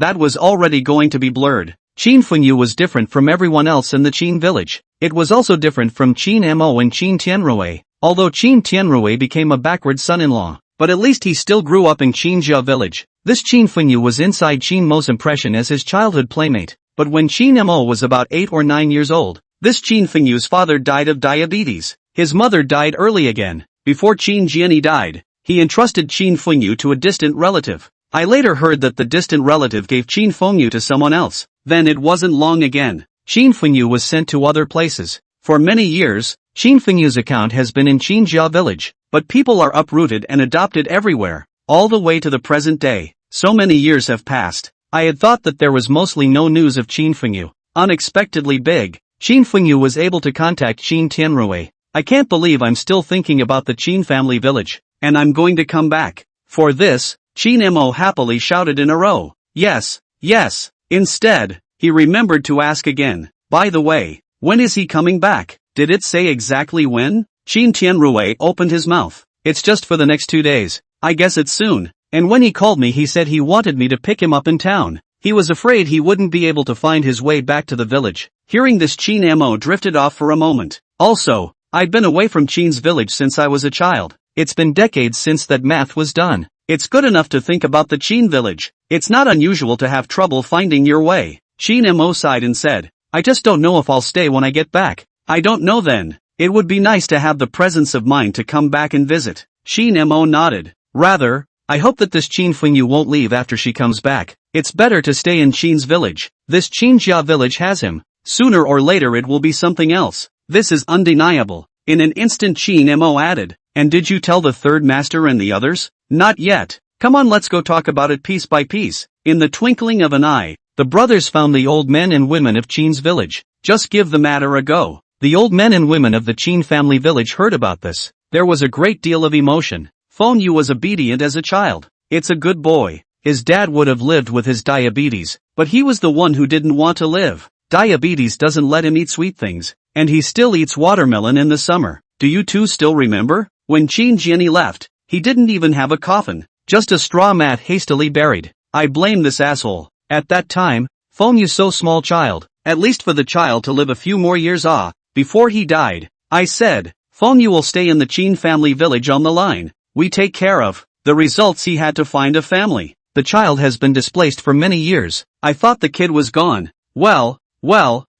that was already going to be blurred. Qin Fengyu was different from everyone else in the Qin village. It was also different from Qin Mo and Qin Tianrui, although Qin Tianrui became a backward son-in-law. But at least he still grew up in Qinjia village. This Qin Fengyu was inside Qin Mo's impression as his childhood playmate. But when Qin Mo was about 8 or 9 years old, this Qin Fengyu's father died of diabetes. His mother died early again. Before Qin Jiani died, he entrusted Qin Fengyu to a distant relative. I later heard that the distant relative gave Qin Fengyu to someone else. Then it wasn't long again. Qin Fengyu was sent to other places. For many years, Qin Fengyu's account has been in Qinjia village, but people are uprooted and adopted everywhere, all the way to the present day. So many years have passed. I had thought that there was mostly no news of Qin Fengyu. Unexpectedly big, Qin Fengyu was able to contact Qin Tianrui. I can't believe I'm still thinking about the Qin family village, and I'm going to come back. For this, Qin Mo happily shouted in a row. Yes, yes. Instead, he remembered to ask again. By the way, when is he coming back? Did it say exactly when? Qin Tianrui opened his mouth. It's just for the next 2 days. I guess it's soon. And when he called me he said he wanted me to pick him up in town. He was afraid he wouldn't be able to find his way back to the village. Hearing this, Qin Mo drifted off for a moment. Also, I'd been away from Qin's village since I was a child. It's been decades since that math was done. It's good enough to think about the Qin village. It's not unusual to have trouble finding your way. Qin Mo sighed and said, I just don't know if I'll stay when I get back. I don't know then. It would be nice to have the presence of mind to come back and visit. Qin Mo nodded. Rather, I hope that this Qin Fengyu won't leave after she comes back. It's better to stay in Qin's village. This Qinjia village has him. Sooner or later it will be something else. This is undeniable. In an instant Qin Mo added, and did you tell the third master and the others? Not yet. Come on, let's go talk about it piece by piece. In the twinkling of an eye, the brothers found the old men and women of Qin's village. Just give the matter a go. The old men and women of the Qin family village heard about this. There was a great deal of emotion. Fengyu was obedient as a child. It's a good boy. His dad would have lived with his diabetes, but he was the one who didn't want to live. Diabetes doesn't let him eat sweet things, and he still eats watermelon in the summer. Do you two still remember? When Qin Jiani left, he didn't even have a coffin, just a straw mat hastily buried. I blame this asshole. At that time, Fengyu's so small child, at least for the child to live a few more years before he died. I said, Fengyu will stay in the Qin family village on the line. We take care of. The results he had to find a family. The child has been displaced for many years. I thought the kid was gone. Well,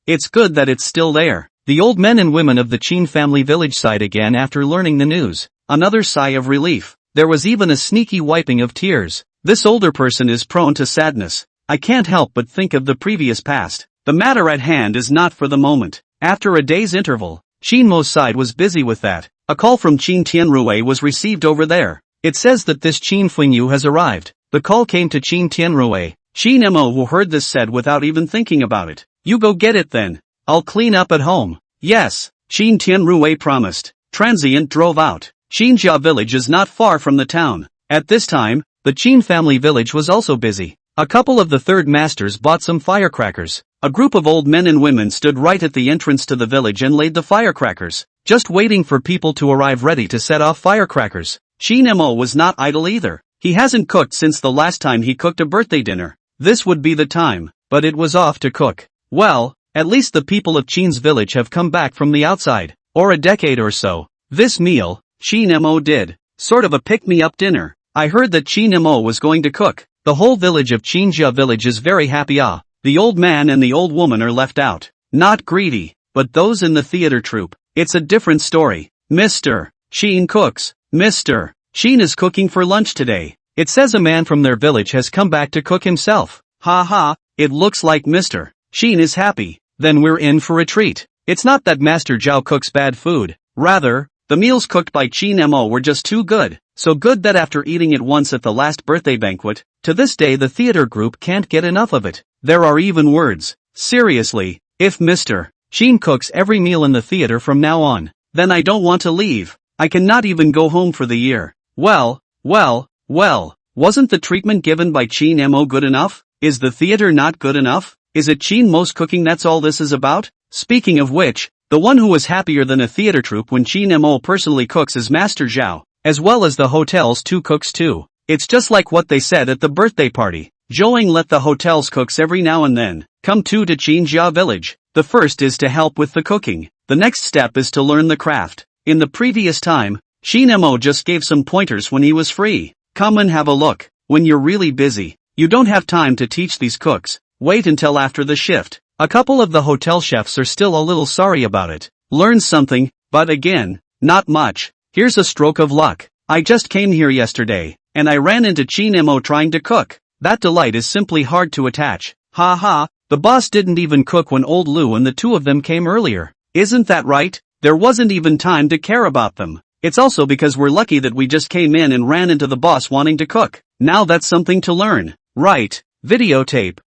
it's good that it's still there. The old men and women of the Qin family village sighed again after learning the news. Another sigh of relief. There was even a sneaky wiping of tears. This older person is prone to sadness. I can't help but think of the previous past. The matter at hand is not for the moment. After a day's interval, Qin Mo's side was busy with that. A call from Qin Tianrui was received over there. It says that this Qin Fengyu has arrived. The call came to Qin Tianrui. Qin Mo, who heard this, said without even thinking about it, you go get it then. I'll clean up at home. Yes, Qin Tianrui promised. Transient drove out. Qinjia village is not far from the town. At this time, the Qin family village was also busy. A couple of the third masters bought some firecrackers. A group of old men and women stood right at the entrance to the village and laid the firecrackers, just waiting for people to arrive ready to set off firecrackers. Qin Mo was not idle either. He hasn't cooked since the last time he cooked a birthday dinner. This would be the time, but it was off to cook. Well, at least the people of Qin's village have come back from the outside, or a decade or so. This meal, Qin Mo did, sort of a pick-me-up dinner. I heard that Qin Mo was going to cook. The whole village of Qinjia village is very happy. The old man and the old woman are left out. Not greedy, but those in the theater troupe. It's a different story. Mr. Qin cooks. Mr. Qin is cooking for lunch today. It says a man from their village has come back to cook himself. Ha ha, it looks like Mr. Qin is happy. Then we're in for a treat. It's not that Master Zhao cooks bad food. Rather, the meals cooked by Qin Mo were just too good. So good that after eating it once at the last birthday banquet, to this day the theater group can't get enough of it. There are even words. Seriously, if Mr. Qin cooks every meal in the theater from now on, then I don't want to leave. I cannot even go home for the year. Well, wasn't the treatment given by Qin Mo good enough? Is the theater not good enough? Is it Qin Mo's cooking that's all this is about? Speaking of which, the one who was happier than a theater troupe when Qin Mo personally cooks is Master Zhao, as well as the hotel's two cooks too. It's just like what they said at the birthday party. Zhouing let the hotel's cooks every now and then come to Qinjia village. The first is to help with the cooking. The next step is to learn the craft. In the previous time, Shinemo just gave some pointers when he was free. Come and have a look. When you're really busy, you don't have time to teach these cooks. Wait until after the shift. A couple of the hotel chefs are still a little sorry about it. Learn something, but again, not much. Here's a stroke of luck. I just came here yesterday, and I ran into Shinemo trying to cook. That delight is simply hard to attach. Ha ha, the boss didn't even cook when old Lu and the two of them came earlier. Isn't that right? There wasn't even time to care about them. It's also because we're lucky that we just came in and ran into the boss wanting to cook. Now that's something to learn. Right. Videotape.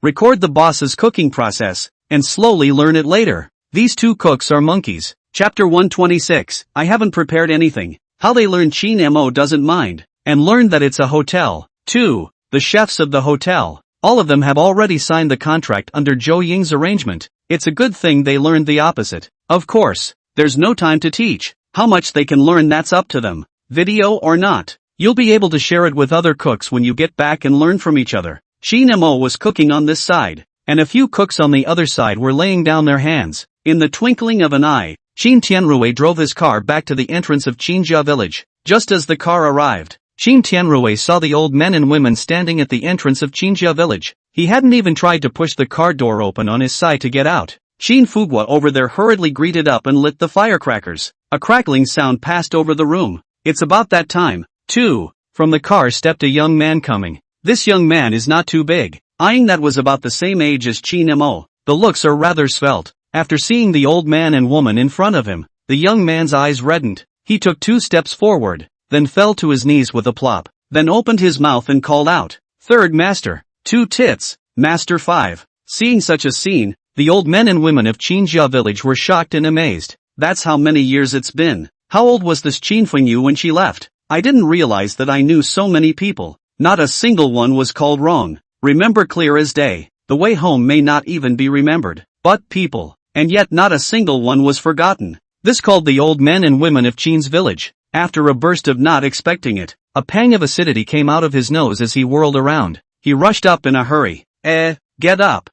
Record the boss's cooking process, and slowly learn it later. These two cooks are monkeys. Chapter 126. I haven't prepared anything. How they learn Shinemo doesn't mind, and learn that it's a hotel. 2. The chefs of the hotel. All of them have already signed the contract under Zhou Ying's arrangement. It's a good thing they learned the opposite. Of course, there's no time to teach. How much they can learn, that's up to them. Video or not, you'll be able to share it with other cooks when you get back and learn from each other. Shinemo was cooking on this side, and a few cooks on the other side were laying down their hands. In the twinkling of an eye, Qin Tianrui drove his car back to the entrance of Qinjia village. Just as the car arrived, Qin Tianrui saw the old men and women standing at the entrance of Qinjia village. He hadn't even tried to push the car door open on his side to get out. Qin Fuguo over there hurriedly greeted up and lit the firecrackers. A crackling sound passed over the room. It's about that time, too. From the car stepped a young man coming. This young man is not too big, eyeing that was about the same age as Shinemo. The looks are rather svelte. After seeing the old man and woman in front of him, the young man's eyes reddened. He took 2 steps forward, then fell to his knees with a plop, then opened his mouth and called out, "Third master, 2 tits, master 5. Seeing such a scene, the old men and women of Qinjia village were shocked and amazed. That's how many years it's been. How old was this Qin Fengyu when she left? I didn't realize that I knew so many people. Not a single one was called wrong. Remember clear as day. The way home may not even be remembered, but people, and yet not a single one was forgotten." This called the old men and women of Qin's village. After a burst of not expecting it, a pang of acidity came out of his nose as he whirled around. He rushed up in a hurry. Get up,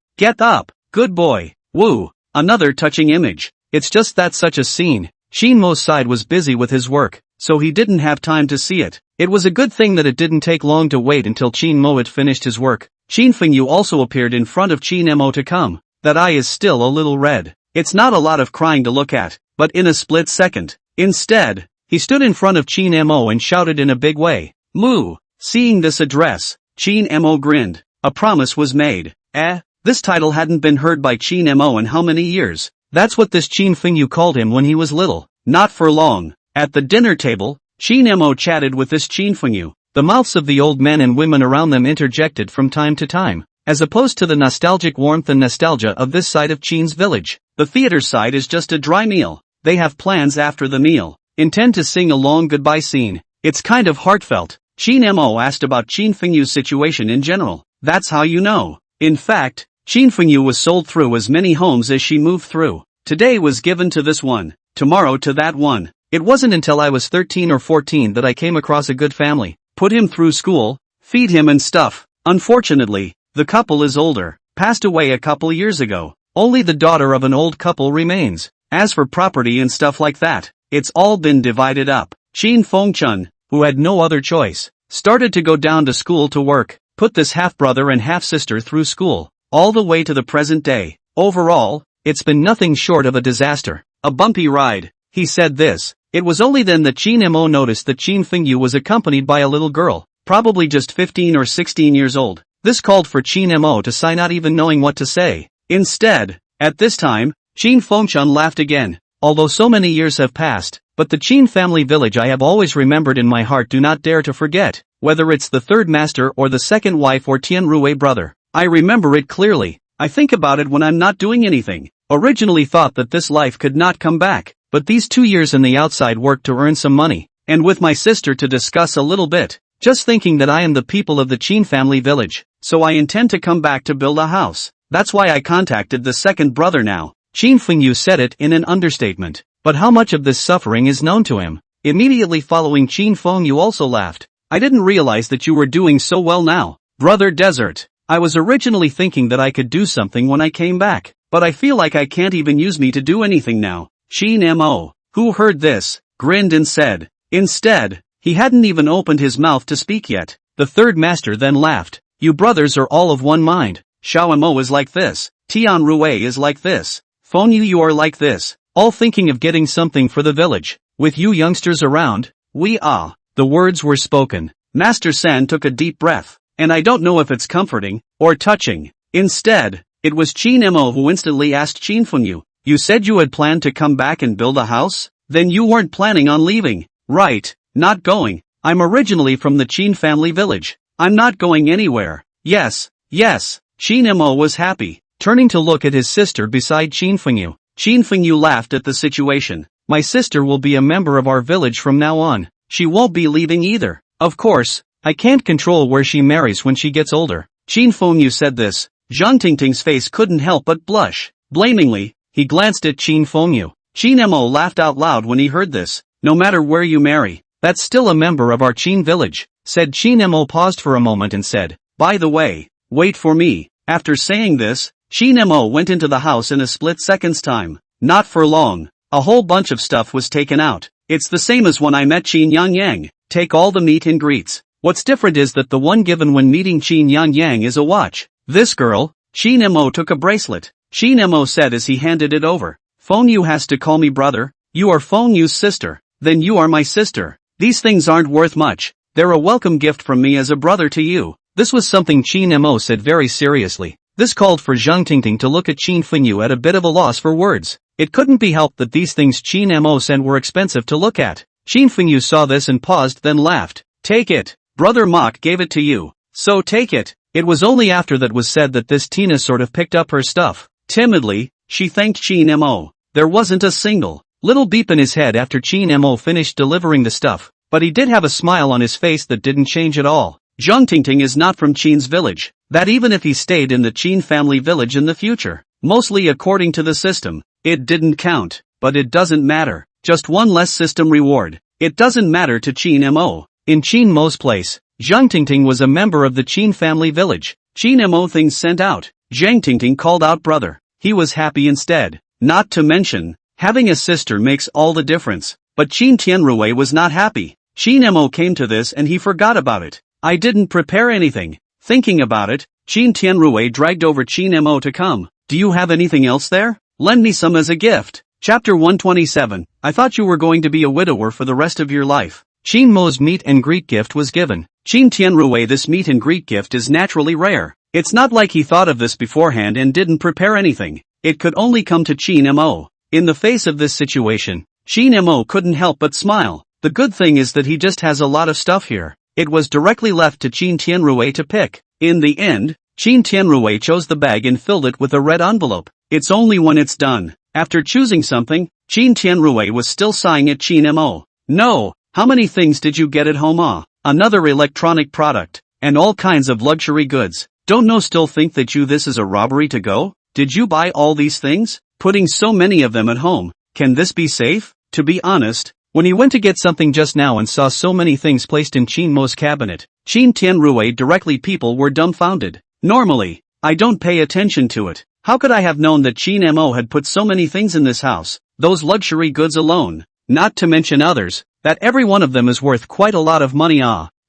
good boy, woo, another touching image. It's just that such a scene. Qin Mo's side was busy with his work, so he didn't have time to see it. It was a good thing that it didn't take long to wait until Qin Mo had finished his work. Qin Fengyu also appeared in front of Qin Mo to come. That eye is still a little red. It's not a lot of crying to look at, but in a split second. Instead, he stood in front of Qin Mo and shouted in a big way, "Moo!" Seeing this address, Qin Mo grinned. A promise was made. This title hadn't been heard by Qin Mo in how many years? That's what this Qin Fengyu called him when he was little. Not for long. At the dinner table, Qin Mo chatted with this Qin Fengyu. The mouths of the old men and women around them interjected from time to time, as opposed to the nostalgic warmth and nostalgia of this side of Qin's village. The theater side is just a dry meal. They have plans after the meal. Intend to sing a long goodbye scene. It's kind of heartfelt. Qin Mo asked about Qin Fengyu's situation in general. That's how you know. In fact, Qin Fengyu was sold through as many homes as she moved through. Today was given to this one, tomorrow to that one. It wasn't until I was 13 or 14 that I came across a good family, put him through school, feed him and stuff. Unfortunately, the couple is older, passed away a couple years ago. Only the daughter of an old couple remains. As for property and stuff like that, it's all been divided up. Qin Fengchun, who had no other choice, started to go down to school to work, put this half-brother and half-sister through school, all the way to the present day. Overall, it's been nothing short of a disaster. A bumpy ride. He said this. It was only then that Qin Mo noticed that Qin Fengyu was accompanied by a little girl, probably just 15 or 16 years old. This called for Qin Mo to sigh, not even knowing what to say. Instead, at this time, Qin Fengchun laughed again. Although so many years have passed, but the Qin family village I have always remembered in my heart, do not dare to forget, whether it's the third master or the second wife or Tianrui brother. I remember it clearly. I think about it when I'm not doing anything. Originally thought that this life could not come back, but these 2 years in the outside work to earn some money, and with my sister to discuss a little bit, just thinking that I am the people of the Qin family village, so I intend to come back to build a house. That's why I contacted the second brother now. Qin Fengyu said it in an understatement. But how much of this suffering is known to him? Immediately following, Qin Fengyu also laughed. I didn't realize that you were doing so well now. Brother Desert. I was originally thinking that I could do something when I came back, but I feel like I can't even use me to do anything now. Shin Mo, who heard this, grinned and said. Instead, he hadn't even opened his mouth to speak yet. The third master then laughed. You brothers are all of one mind. Xiao Mo is like this. Tian Rue is like this. Feng Yu, you are like this. All thinking of getting something for the village. With you youngsters around, we are. The words were spoken. Master San took a deep breath. And I don't know if it's comforting, or touching. Instead, it was Qin Mo who instantly asked Qin Fengyu, you said you had planned to come back and build a house? Then you weren't planning on leaving. Right, not going. I'm originally from the Qin family village. I'm not going anywhere. Yes. Qin Mo was happy, turning to look at his sister beside Qin Fengyu. Qin Fengyu laughed at the situation. My sister will be a member of our village from now on. She won't be leaving either. Of course, I can't control where she marries when she gets older. Qin Fengyu said this. Zhang Tingting's face couldn't help but blush. Blamingly, he glanced at Qin Fengyu. Qin Mo laughed out loud when he heard this. No matter where you marry, that's still a member of our Qin village, said Qin Mo. Paused for a moment and said, by the way, wait for me. After saying this, Qin Mo went into the house in a split second's time. Not for long. A whole bunch of stuff was taken out. It's the same as when I met Qin Yang. Take all the meet and greets. What's different is that the one given when meeting Qin Yang is a watch. This girl, Qin Mo took a bracelet. Qin Mo said as he handed it over. Feng Yu has to call me brother. You are Feng Yu's sister. Then you are my sister. These things aren't worth much. They're a welcome gift from me as a brother to you. This was something Qin Mo said very seriously. This called for Zhang Tingting to look at Qin Fengyu at a bit of a loss for words. It couldn't be helped that these things Qin Mo sent were expensive to look at. Qin Fengyu saw this and paused, then laughed. Take it. Brother Mok gave it to you. So take it. It was only after that was said that this Tina sort of picked up her stuff. Timidly, she thanked Qin Mo. There wasn't a single little beep in his head after Qin Mo finished delivering the stuff, but he did have a smile on his face that didn't change at all. Zhang Tingting is not from Qin's village. That even if he stayed in the Qin family village in the future, mostly according to the system, it didn't count. But it doesn't matter. Just one less system reward. It doesn't matter to Qin Mo. In Qin Mo's place, Zhang Tingting was a member of the Qin family village. Qin Mo things sent out. Zhang Tingting called out brother. He was happy instead. Not to mention, having a sister makes all the difference. But Qin Tianrui was not happy. Qin Mo came to this and he forgot about it. I didn't prepare anything. Thinking about it, Qin Tianrui dragged over Qin Mo to come. Do you have anything else there? Lend me some as a gift. Chapter 127. I thought you were going to be a widower for the rest of your life. Qin Mo's meet and greet gift was given. Qin Tianrui, this meet and greet gift is naturally rare. It's not like he thought of this beforehand and didn't prepare anything. It could only come to Qin Mo. In the face of this situation, Qin Mo couldn't help but smile. The good thing is that he just has a lot of stuff here. It was directly left to Qin Tianrui to pick. In the end, Qin Tianrui chose the bag and filled it with a red envelope. It's only when it's done. After choosing something, Qin Tianrui was still sighing at Qin Mo. No, how many things did you get at home? Another electronic product, and all kinds of luxury goods. Don't know, still think that this is a robbery to go? Did you buy all these things? Putting so many of them at home, can this be safe? To be honest, when he went to get something just now and saw so many things placed in Qin Mo's cabinet, Qin Tianrui directly people were dumbfounded. Normally, I don't pay attention to it. How could I have known that Qin Mo had put so many things in this house, those luxury goods alone, not to mention others, that every one of them is worth quite a lot of money.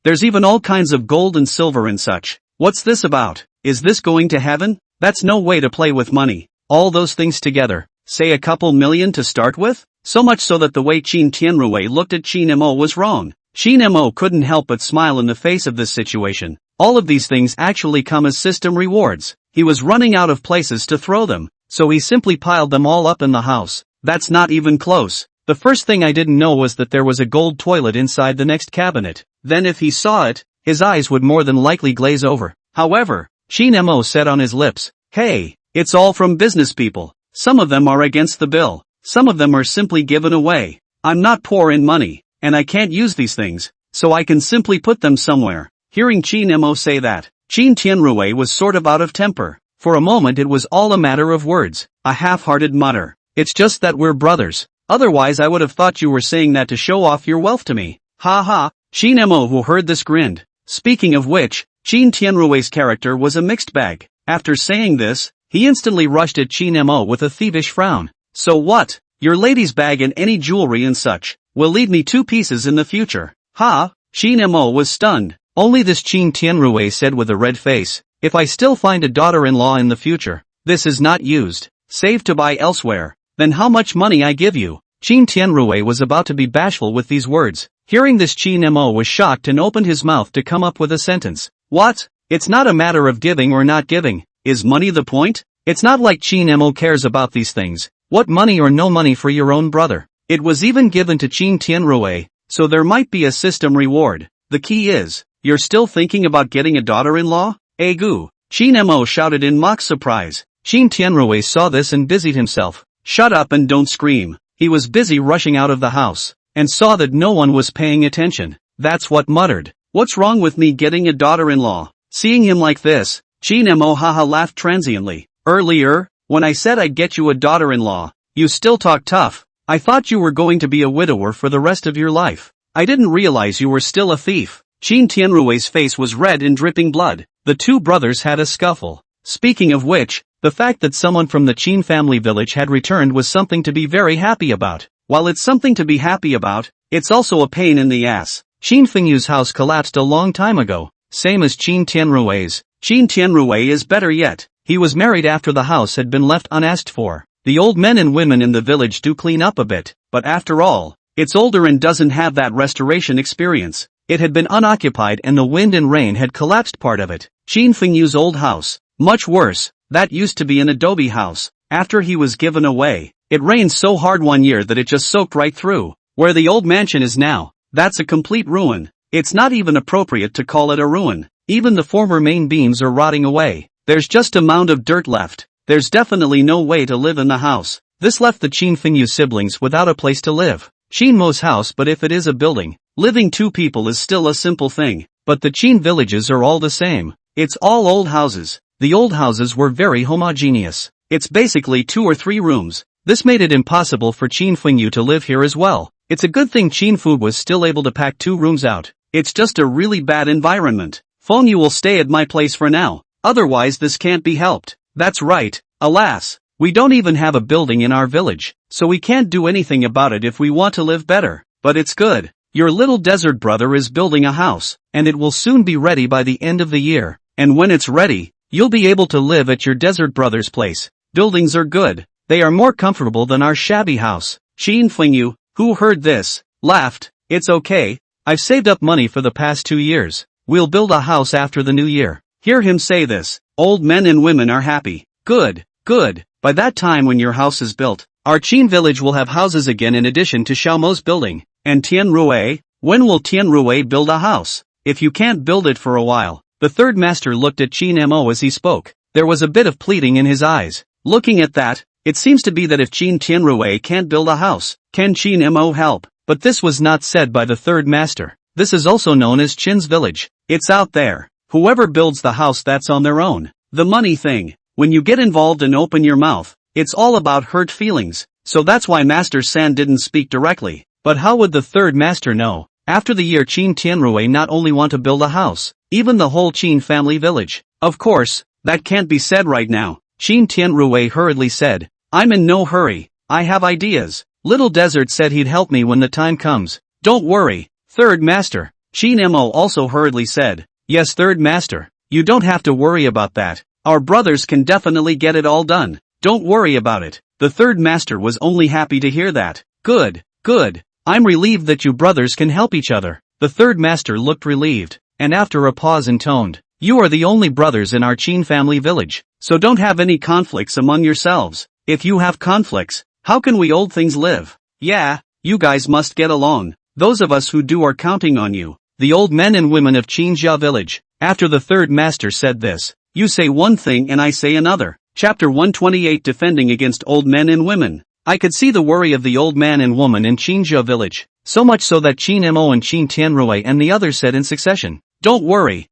There's even all kinds of gold and silver and such. What's this about? Is this going to heaven? That's no way to play with money. All those things together, say a couple million to start with? So much so that the way Qin Tianrui looked at Qin Mo was wrong. Qin Mo couldn't help but smile in the face of this situation. All of these things actually come as system rewards. He was running out of places to throw them, so he simply piled them all up in the house. That's not even close. The first thing I didn't know was that there was a gold toilet inside the next cabinet. Then if he saw it, his eyes would more than likely glaze over. However, Qin Mo said on his lips, hey, it's all from business people. Some of them are against the bill. Some of them are simply given away. I'm not poor in money, and I can't use these things, so I can simply put them somewhere. Hearing Qin Mo say that, Qin Tianrui was sort of out of temper. For a moment it was all a matter of words, a half-hearted mutter. It's just that we're brothers. Otherwise I would have thought you were saying that to show off your wealth to me. Ha ha. Qin Mo, who heard this, grinned. Speaking of which, Qin Tianrui's character was a mixed bag. After saying this, he instantly rushed at Qin Mo with a thievish frown. So what? Your lady's bag and any jewelry and such will leave me 2 pieces in the future. Ha! Qin Mo was stunned. Only this Qin Tianrui said with a red face, if I still find a daughter-in-law in the future, this is not used, saved to buy elsewhere, then how much money I give you? Qin Tianrui was about to be bashful with these words. Hearing this, Qin Mo was shocked and opened his mouth to come up with a sentence. What? It's not a matter of giving or not giving. Is money the point? It's not like Qin Mo cares about these things. What money or no money for your own brother? It was even given to Qin Tianrui, so there might be a system reward. The key is, you're still thinking about getting a daughter-in-law? Egu! Qin Mo shouted in mock surprise. Qin Tianrui saw this and busied himself. Shut up and don't scream. He was busy rushing out of the house, and saw that no one was paying attention. That's what muttered. What's wrong with me getting a daughter-in-law? Seeing him like this, Qin Mo haha laughed transiently. Earlier, when I said I'd get you a daughter-in-law, you still talk tough. I thought you were going to be a widower for the rest of your life. I didn't realize you were still a thief. Qin Tianrui's face was red and dripping blood. The 2 brothers had a scuffle. Speaking of which, the fact that someone from the Qin family village had returned was something to be very happy about. While it's something to be happy about, it's also a pain in the ass. Qin Fengyu's house collapsed a long time ago, same as Qin Tianrui's. Qin Tianrui is better yet. He was married after the house had been left unasked for. The old men and women in the village do clean up a bit, but after all, it's older and doesn't have that restoration experience. It had been unoccupied and the wind and rain had collapsed part of it. Qin Fengyu's old house, much worse, that used to be an adobe house. After he was given away, it rained so hard one year that it just soaked right through. Where the old mansion is now, that's a complete ruin. It's not even appropriate to call it a ruin. Even the former main beams are rotting away. There's just a mound of dirt left. There's definitely no way to live in the house. This left the Qin Fengyu siblings without a place to live. Qin Mo's house, but if it is a building, living 2 people is still a simple thing. But the Qin villages are all the same. It's all old houses. The old houses were very homogeneous. It's basically 2 or 3 rooms. This made it impossible for Qin Fengyu to live here as well. It's a good thing Qin Fu was still able to pack 2 rooms out. It's just a really bad environment. Fengyu will stay at my place for now. Otherwise this can't be helped. That's right. Alas, we don't even have a building in our village, so we can't do anything about it if we want to live better. But it's good. Your little desert brother is building a house, and it will soon be ready by the end of the year. And when it's ready, you'll be able to live at your desert brother's place. Buildings are good. They are more comfortable than our shabby house. Qin Fengyu, who heard this, laughed. It's okay. I've saved up money for the past 2 years. We'll build a house after the new year. Hear him say this. Old men and women are happy. Good, good. By that time when your house is built, our Qin village will have houses again in addition to Xiaomo's building. And Tianrui, when will Tianrui build a house? If you can't build it for a while. The 3rd master looked at Qin Mo as he spoke. There was a bit of pleading in his eyes. Looking at that, it seems to be that if Qin Tianrui can't build a house, can Qin Mo help? But this was not said by the 3rd master. This is also known as Qin's village. It's out there. Whoever builds the house, that's on their own. The money thing. When you get involved and open your mouth, it's all about hurt feelings. So that's why Master San didn't speak directly. But how would the 3rd master know? After the year Qin Tianrui not only want to build a house, even the whole Qin family village. Of course, that can't be said right now. Qin Tianrui hurriedly said, I'm in no hurry. I have ideas. Little Desert said he'd help me when the time comes. Don't worry, 3rd master. Qin Mo also hurriedly said, yes 3rd master, you don't have to worry about that. Our brothers can definitely get it all done. Don't worry about it. The 3rd master was only happy to hear that. Good, good. I'm relieved that you brothers can help each other. The 3rd master looked relieved, and after a pause intoned, you are the only brothers in our Qin family village, so don't have any conflicts among yourselves. If you have conflicts, how can we old things live? Yeah, you guys must get along. Those of us who do are counting on you. The old men and women of Qinjia village. After the 3rd master said this, you say one thing and I say another. Chapter 128 Defending against old men and women. I could see the worry of the old man and woman in Qinjia village, so much so that Qin Mo and Qin Tianrui and the others said in succession, don't worry,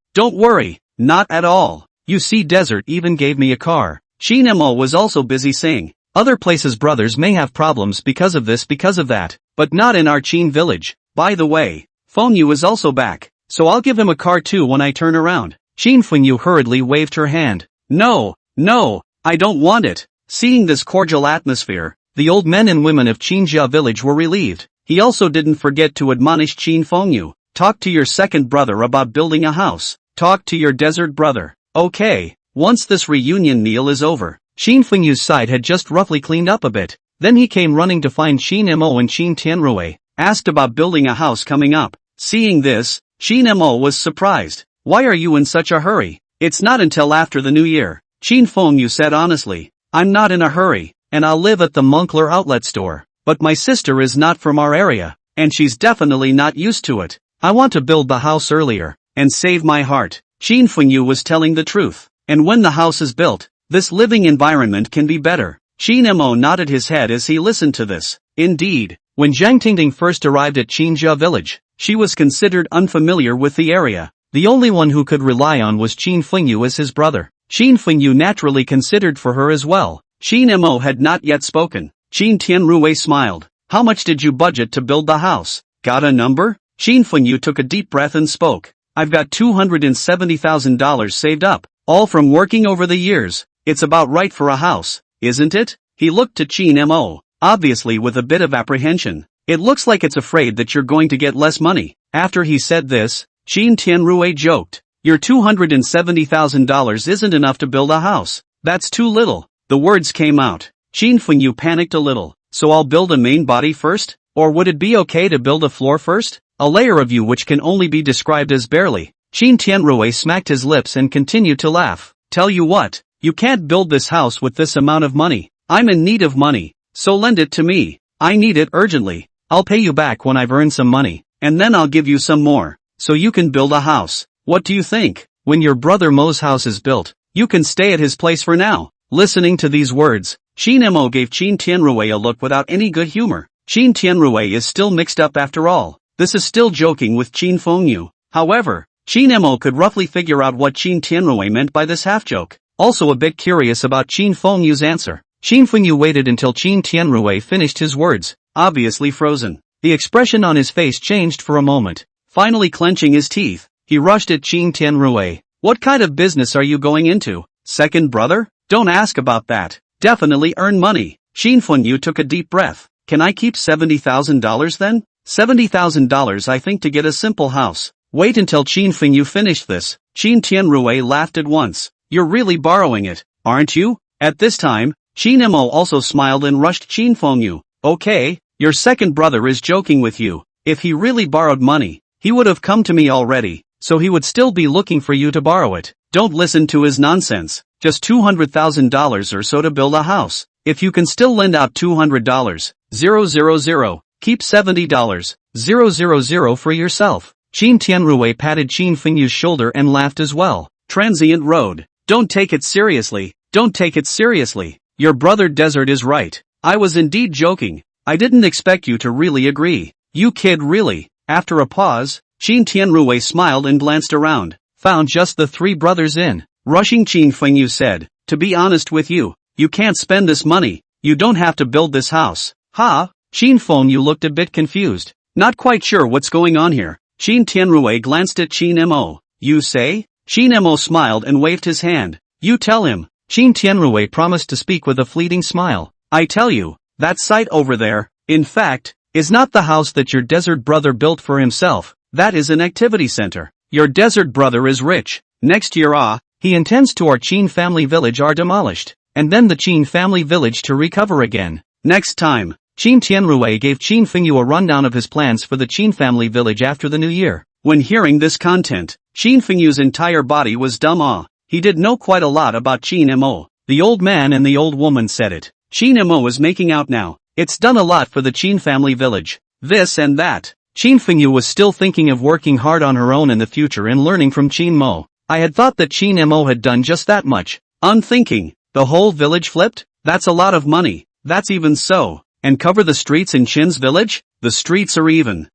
not at all. You see Desert even gave me a car. Qin Mo was also busy saying, other places brothers may have problems because of this because of that, but not in our Qin village. By the way, Fengyu is also back, so I'll give him a car too when I turn around. Qin Fengyu hurriedly waved her hand. No, no, I don't want it. Seeing this cordial atmosphere, the old men and women of Qinjia village were relieved. He also didn't forget to admonish Qin Fengyu. Talk to your second brother about building a house. Talk to your desert brother. Okay, once this reunion meal is over. Qin Fengyu's side had just roughly cleaned up a bit. Then he came running to find Qin Mo and Qin Tianrui, asked about building a house coming up. Seeing this, Qin Mo was surprised. Why are you in such a hurry? It's not until after the new year. Qin Fengyu said honestly. I'm not in a hurry, and I'll live at the Moncler outlet store. But my sister is not from our area, and she's definitely not used to it. I want to build the house earlier, and save my heart. Qin Fengyu was telling the truth. And when the house is built, this living environment can be better. Qin Mo nodded his head as he listened to this. Indeed, when Zhang Tingting first arrived at Qinjia village, she was considered unfamiliar with the area. The only one who could rely on was Qin Fengyu as his brother. Qin Fengyu naturally considered for her as well. Qin Mo had not yet spoken. Qin Tianrui smiled. How much did you budget to build the house? Got a number? Qin Fengyu took a deep breath and spoke. I've got $270,000 saved up, all from working over the years. It's about right for a house, isn't it? He looked to Qin Mo, obviously with a bit of apprehension. It looks like it's afraid that you're going to get less money. After he said this, Qin Tianrui joked. Your $270,000 isn't enough to build a house. That's too little. The words came out. Qin Fengyu panicked a little. So I'll build a main body first? Or would it be okay to build a floor first? A layer of you which can only be described as barely. Qin Tianrui smacked his lips and continued to laugh. Tell you what, you can't build this house with this amount of money. I'm in need of money. So lend it to me. I need it urgently. I'll pay you back when I've earned some money. And then I'll give you some more. So you can build a house. What do you think? When your brother Mo's house is built, you can stay at his place for now. Listening to these words, Qin Mo gave Qin Tianrui a look without any good humor. Qin Tianrui is still mixed up after all. This is still joking with Qin Fengyu. However, Qin Mo could roughly figure out what Qin Tianrui meant by this half-joke. Also a bit curious about Qin Fengyu's answer. Qin Fengyu waited until Qin Tianrui finished his words, obviously frozen. The expression on his face changed for a moment. Finally clenching his teeth, he rushed at Qin Tianrui. What kind of business are you going into? Second brother? Don't ask about that. Definitely earn money. Qin Fengyu took a deep breath. Can I keep $70,000 then? $70,000 I think to get a simple house. Wait until Qin Fengyu finished this. Qin Tianrui laughed at once. You're really borrowing it, aren't you? At this time, Qin Mo also smiled and rushed Qin Fengyu. Okay, your second brother is joking with you. If he really borrowed money, he would have come to me already, so he would still be looking for you to borrow it. Don't listen to his nonsense. Just $200,000 or so to build a house. If you can still lend out $200, 000, keep $70, 000 for yourself. Qin Tianrui patted Qin Fengyu's shoulder and laughed as well. Transient Road. Don't take it seriously. Don't take it seriously. Your brother Desert is right. I was indeed joking. I didn't expect you to really agree. You kid really. After a pause, Qin Tianrui smiled and glanced around. Found just the three brothers in. Rushing Qin Fengyu said, to be honest with you, you can't spend this money. You don't have to build this house. Ha? Qin Fengyu looked a bit confused. Not quite sure what's going on here. Qin Tianrui glanced at Qin Mo. You say? Qin Mo smiled and waved his hand. You tell him. Qin Tianrui promised to speak with a fleeting smile. I tell you, that site over there, in fact, is not the house that your desert brother built for himself. That is an activity center. Your desert brother is rich. Next year he intends to our Qin family village are demolished, and then the Qin family village to recover again. Next time, Qin Tianrui gave Qin Fengyu a rundown of his plans for the Qin family village after the new year. When hearing this content, Qin Fengyu's entire body was dumb awe. He did know quite a lot about Qin Mo. The old man and the old woman said it. Qin Mo is making out now. It's done a lot for the Qin family village. This and that. Qin Fengyu was still thinking of working hard on her own in the future and learning from Qin Mo. I had thought that Qin Mo had done just that much. Unthinking. The whole village flipped? That's a lot of money. That's even so. And cover the streets in Qin's village? The streets are even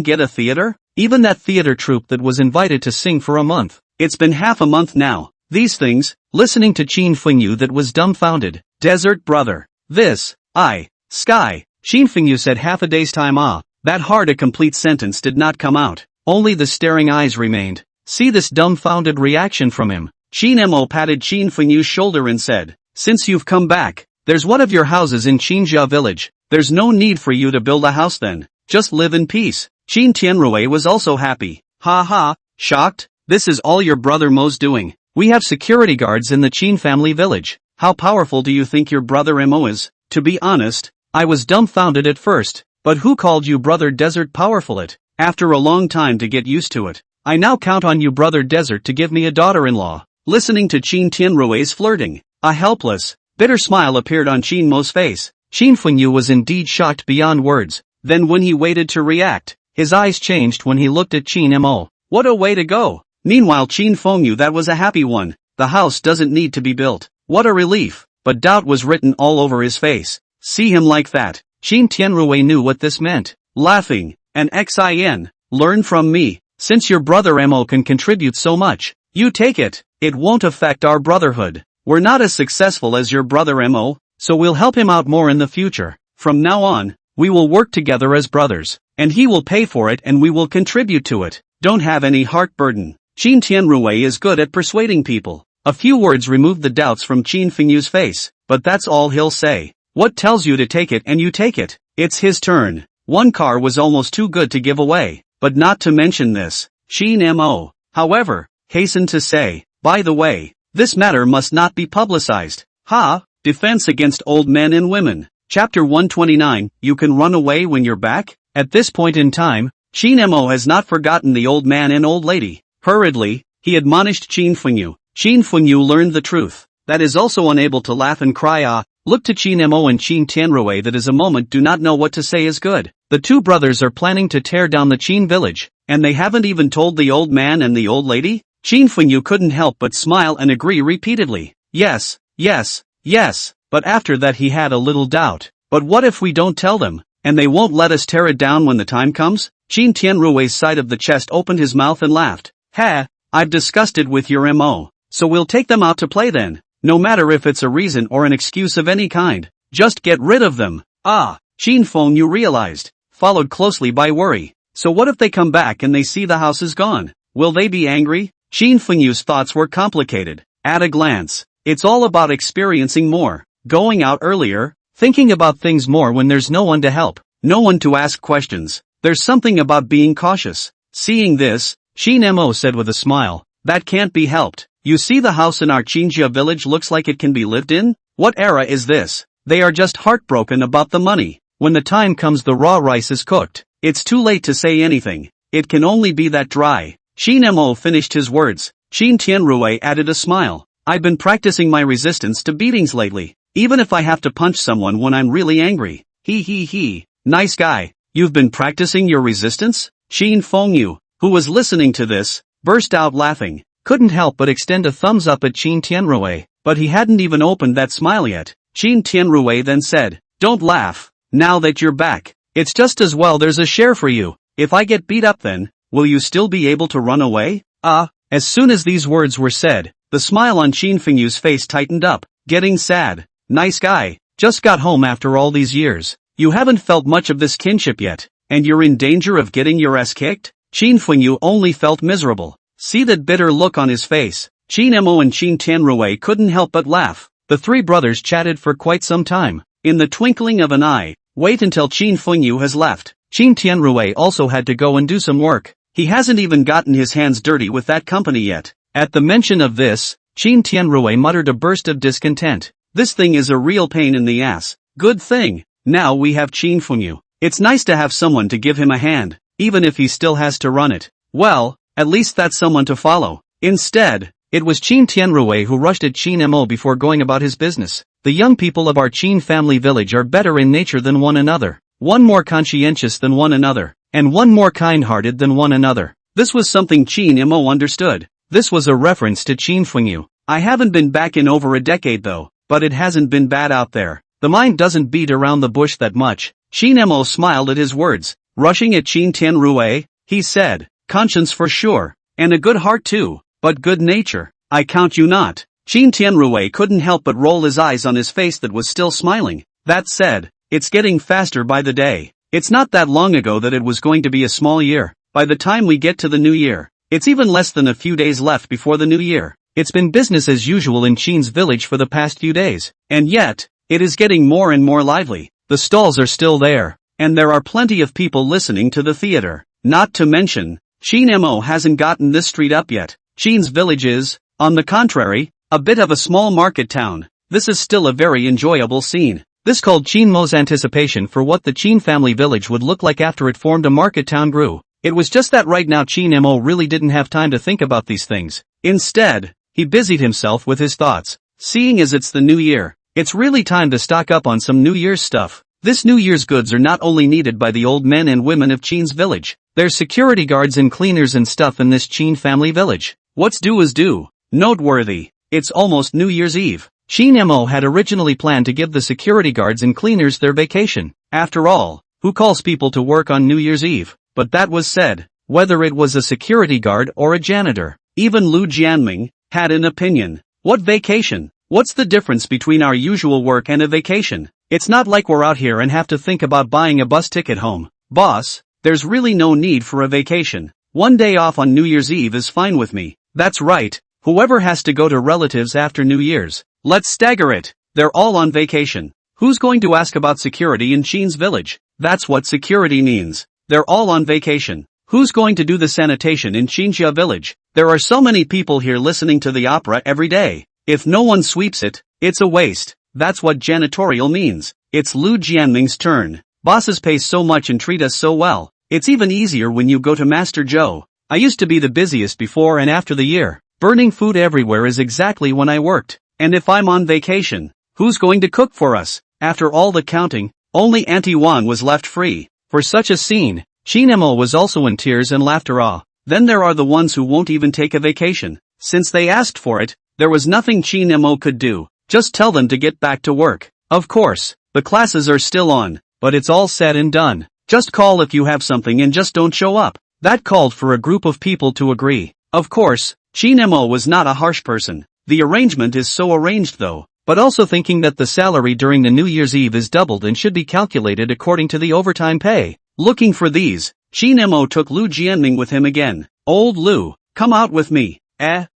get a theater? Even that theater troupe that was invited to sing for a month. It's been half a month now. These things, listening to Qin Fengyu that was dumbfounded. Desert brother. Sky. Qin Fengyu said half a day's time That hard a complete sentence did not come out. Only the staring eyes remained. See this dumbfounded reaction from him. Qin Mo patted Qin Fengyu's shoulder and said, since you've come back, there's one of your houses in Qinjia village. There's no need for you to build a house then. Just live in peace. Qin Tianrui was also happy. Ha ha, shocked? This is all your brother Mo's doing. We have security guards in the Qin family village. How powerful do you think your brother Mo is? To be honest, I was dumbfounded at first. But who called you brother Desert powerful it? After a long time to get used to it. I now count on you brother Desert to give me a daughter-in-law. Listening to Qin Tianrui's flirting, a helpless, bitter smile appeared on Qin Mo's face. Qin Fengyu was indeed shocked beyond words. Then when he waited to react, his eyes changed when he looked at Qin Mo. What a way to go! Meanwhile Qin Fengyu that was a happy one. The house doesn't need to be built. What a relief! But doubt was written all over his face. See him like that. Qin Tianrui knew what this meant. Laughing, and xin, learn from me. Since your brother Mo can contribute so much, you take it. It won't affect our brotherhood. We're not as successful as your brother Mo, so we'll help him out more in the future. From now on, we will work together as brothers, and he will pay for it and we will contribute to it. Don't have any heart burden. Qin Tianrui is good at persuading people. A few words removed the doubts from Qin Fengyu's face, but that's all he'll say. What tells you to take it and you take it? It's his turn. One car was almost too good to give away, but not to mention this. Qin Mo, however, hastened to say, by the way, this matter must not be publicized. Ha! Defense against old men and women. Chapter 129, you can run away when you're back? At this point in time, Qin Mo has not forgotten the old man and old lady. Hurriedly, he admonished Qin Fengyu. Qin Fengyu learned the truth. That is also unable to laugh and cry look to Qin Mo and Qin Tianrui that is a moment do not know what to say is good. The two brothers are planning to tear down the Qin village, and they haven't even told the old man and the old lady? Qin Fengyu couldn't help but smile and agree repeatedly. Yes, yes, yes, but after that he had a little doubt. But what if we don't tell them, and they won't let us tear it down when the time comes? Qin Tianrui's side of the chest opened his mouth and laughed. Ha, I've discussed it with your Mo, so we'll take them out to play then. No matter if it's a reason or an excuse of any kind, just get rid of them. Qin Fengyu realized, followed closely by worry. So what if they come back and they see the house is gone? Will they be angry? Qin Fengyu's thoughts were complicated. At a glance, it's all about experiencing more, going out earlier, thinking about things more when there's no one to help, no one to ask questions. There's something about being cautious. Seeing this, Qin Mo said with a smile, that can't be helped. You see the house in our Qinjia village looks like it can be lived in? What era is this? They are just heartbroken about the money. When the time comes the raw rice is cooked. It's too late to say anything. It can only be that dry. Qin Mo finished his words. Qin Tianrui added a smile. I've been practicing my resistance to beatings lately, even if I have to punch someone when I'm really angry. He. Nice guy. You've been practicing your resistance? Qin Fengyu, who was listening to this, burst out laughing. Couldn't help but extend a thumbs up at Qin Tianrui, but he hadn't even opened that smile yet. Qin Tianrui then said, don't laugh. Now that you're back, it's just as well there's a share for you. If I get beat up then, will you still be able to run away? As soon as these words were said, the smile on Qin Fengyu's face tightened up, getting sad. Nice guy, just got home after all these years. You haven't felt much of this kinship yet, and you're in danger of getting your ass kicked? Qin Fengyu only felt miserable. See that bitter look on his face. Qin Mo and Qin Tianrui couldn't help but laugh. The three brothers chatted for quite some time. In the twinkling of an eye, wait until Qin Fengyu has left. Qin Tianrui also had to go and do some work. He hasn't even gotten his hands dirty with that company yet. At the mention of this, Qin Tianrui muttered a burst of discontent. This thing is a real pain in the ass. Good thing, now we have Qin Fengyu. It's nice to have someone to give him a hand, even if he still has to run it. Well, at least that's someone to follow. Instead, it was Qin Tianrui who rushed at Qin Mo before going about his business. The young people of our Qin family village are better in nature than one another, one more conscientious than one another, and one more kind-hearted than one another. This was something Qin Mo understood. This was a reference to Qin Fengyu. I haven't been back in over a decade though, but it hasn't been bad out there. The mind doesn't beat around the bush that much. Qin Mo smiled at his words. Rushing at Qin Tianrui, he said, conscience for sure, and a good heart too, but good nature, I count you not. Qin Tianrui couldn't help but roll his eyes on his face that was still smiling. That said, it's getting faster by the day. It's not that long ago that it was going to be a small year. By the time we get to the new year, It's even less than a few days left before the new year. It's been business as usual in Chin's village for the past few days. And yet, it is getting more and more lively. The stalls are still there, and there are plenty of people listening to the theater. Not to mention, Chin hasn't gotten this street up yet. Chin's village is, on the contrary, a bit of a small market town. This is still a very enjoyable scene. This called Chin's anticipation for what the Chin family village would look like after it formed a market town grew. It was just that right now Chin really didn't have time to think about these things. Instead, he busied himself with his thoughts. Seeing as it's the new year, it's really time to stock up on some New Year's stuff. This New Year's goods are not only needed by the old men and women of Chin's village. There's security guards and cleaners and stuff in this Chin family village. What's due is due. Noteworthy. It's almost New Year's Eve. Chin had originally planned to give the security guards and cleaners their vacation. After all, who calls people to work on New Year's Eve? But that was said. Whether it was a security guard or a janitor, even Lu Jianming had an opinion. What vacation? What's the difference between our usual work and a vacation? It's not like we're out here and have to think about buying a bus ticket home. Boss, there's really no need for a vacation. One day off on New Year's Eve is fine with me. That's right. Whoever has to go to relatives after New Year's, let's stagger it. They're all on vacation. Who's going to ask about security in Chin's village? That's what security means. They're all on vacation. Who's going to do the sanitation in Chinxia village? There are so many people here listening to the opera every day. If no one sweeps it, it's a waste. That's what janitorial means. It's Lu Jianming's turn. Bosses pay so much and treat us so well. It's even easier when you go to Master Joe. I used to be the busiest before and after the year. Burning food everywhere is exactly when I worked. And if I'm on vacation, who's going to cook for us? After all the counting, only Auntie Wan was left free. For such a scene, Chin was also in tears and laughter. Then there are the ones who won't even take a vacation. Since they asked for it, there was nothing Chin could do. Just tell them to get back to work. Of course, the classes are still on, but it's all said and done. Just call if you have something and just don't show up. That called for a group of people to agree. Of course, Chin was not a harsh person. The arrangement is so arranged though, but also thinking that the salary during the New Year's Eve is doubled and should be calculated according to the overtime pay. Looking for these, Chin took Lu Jianming with him again. Old Lu, come out with me.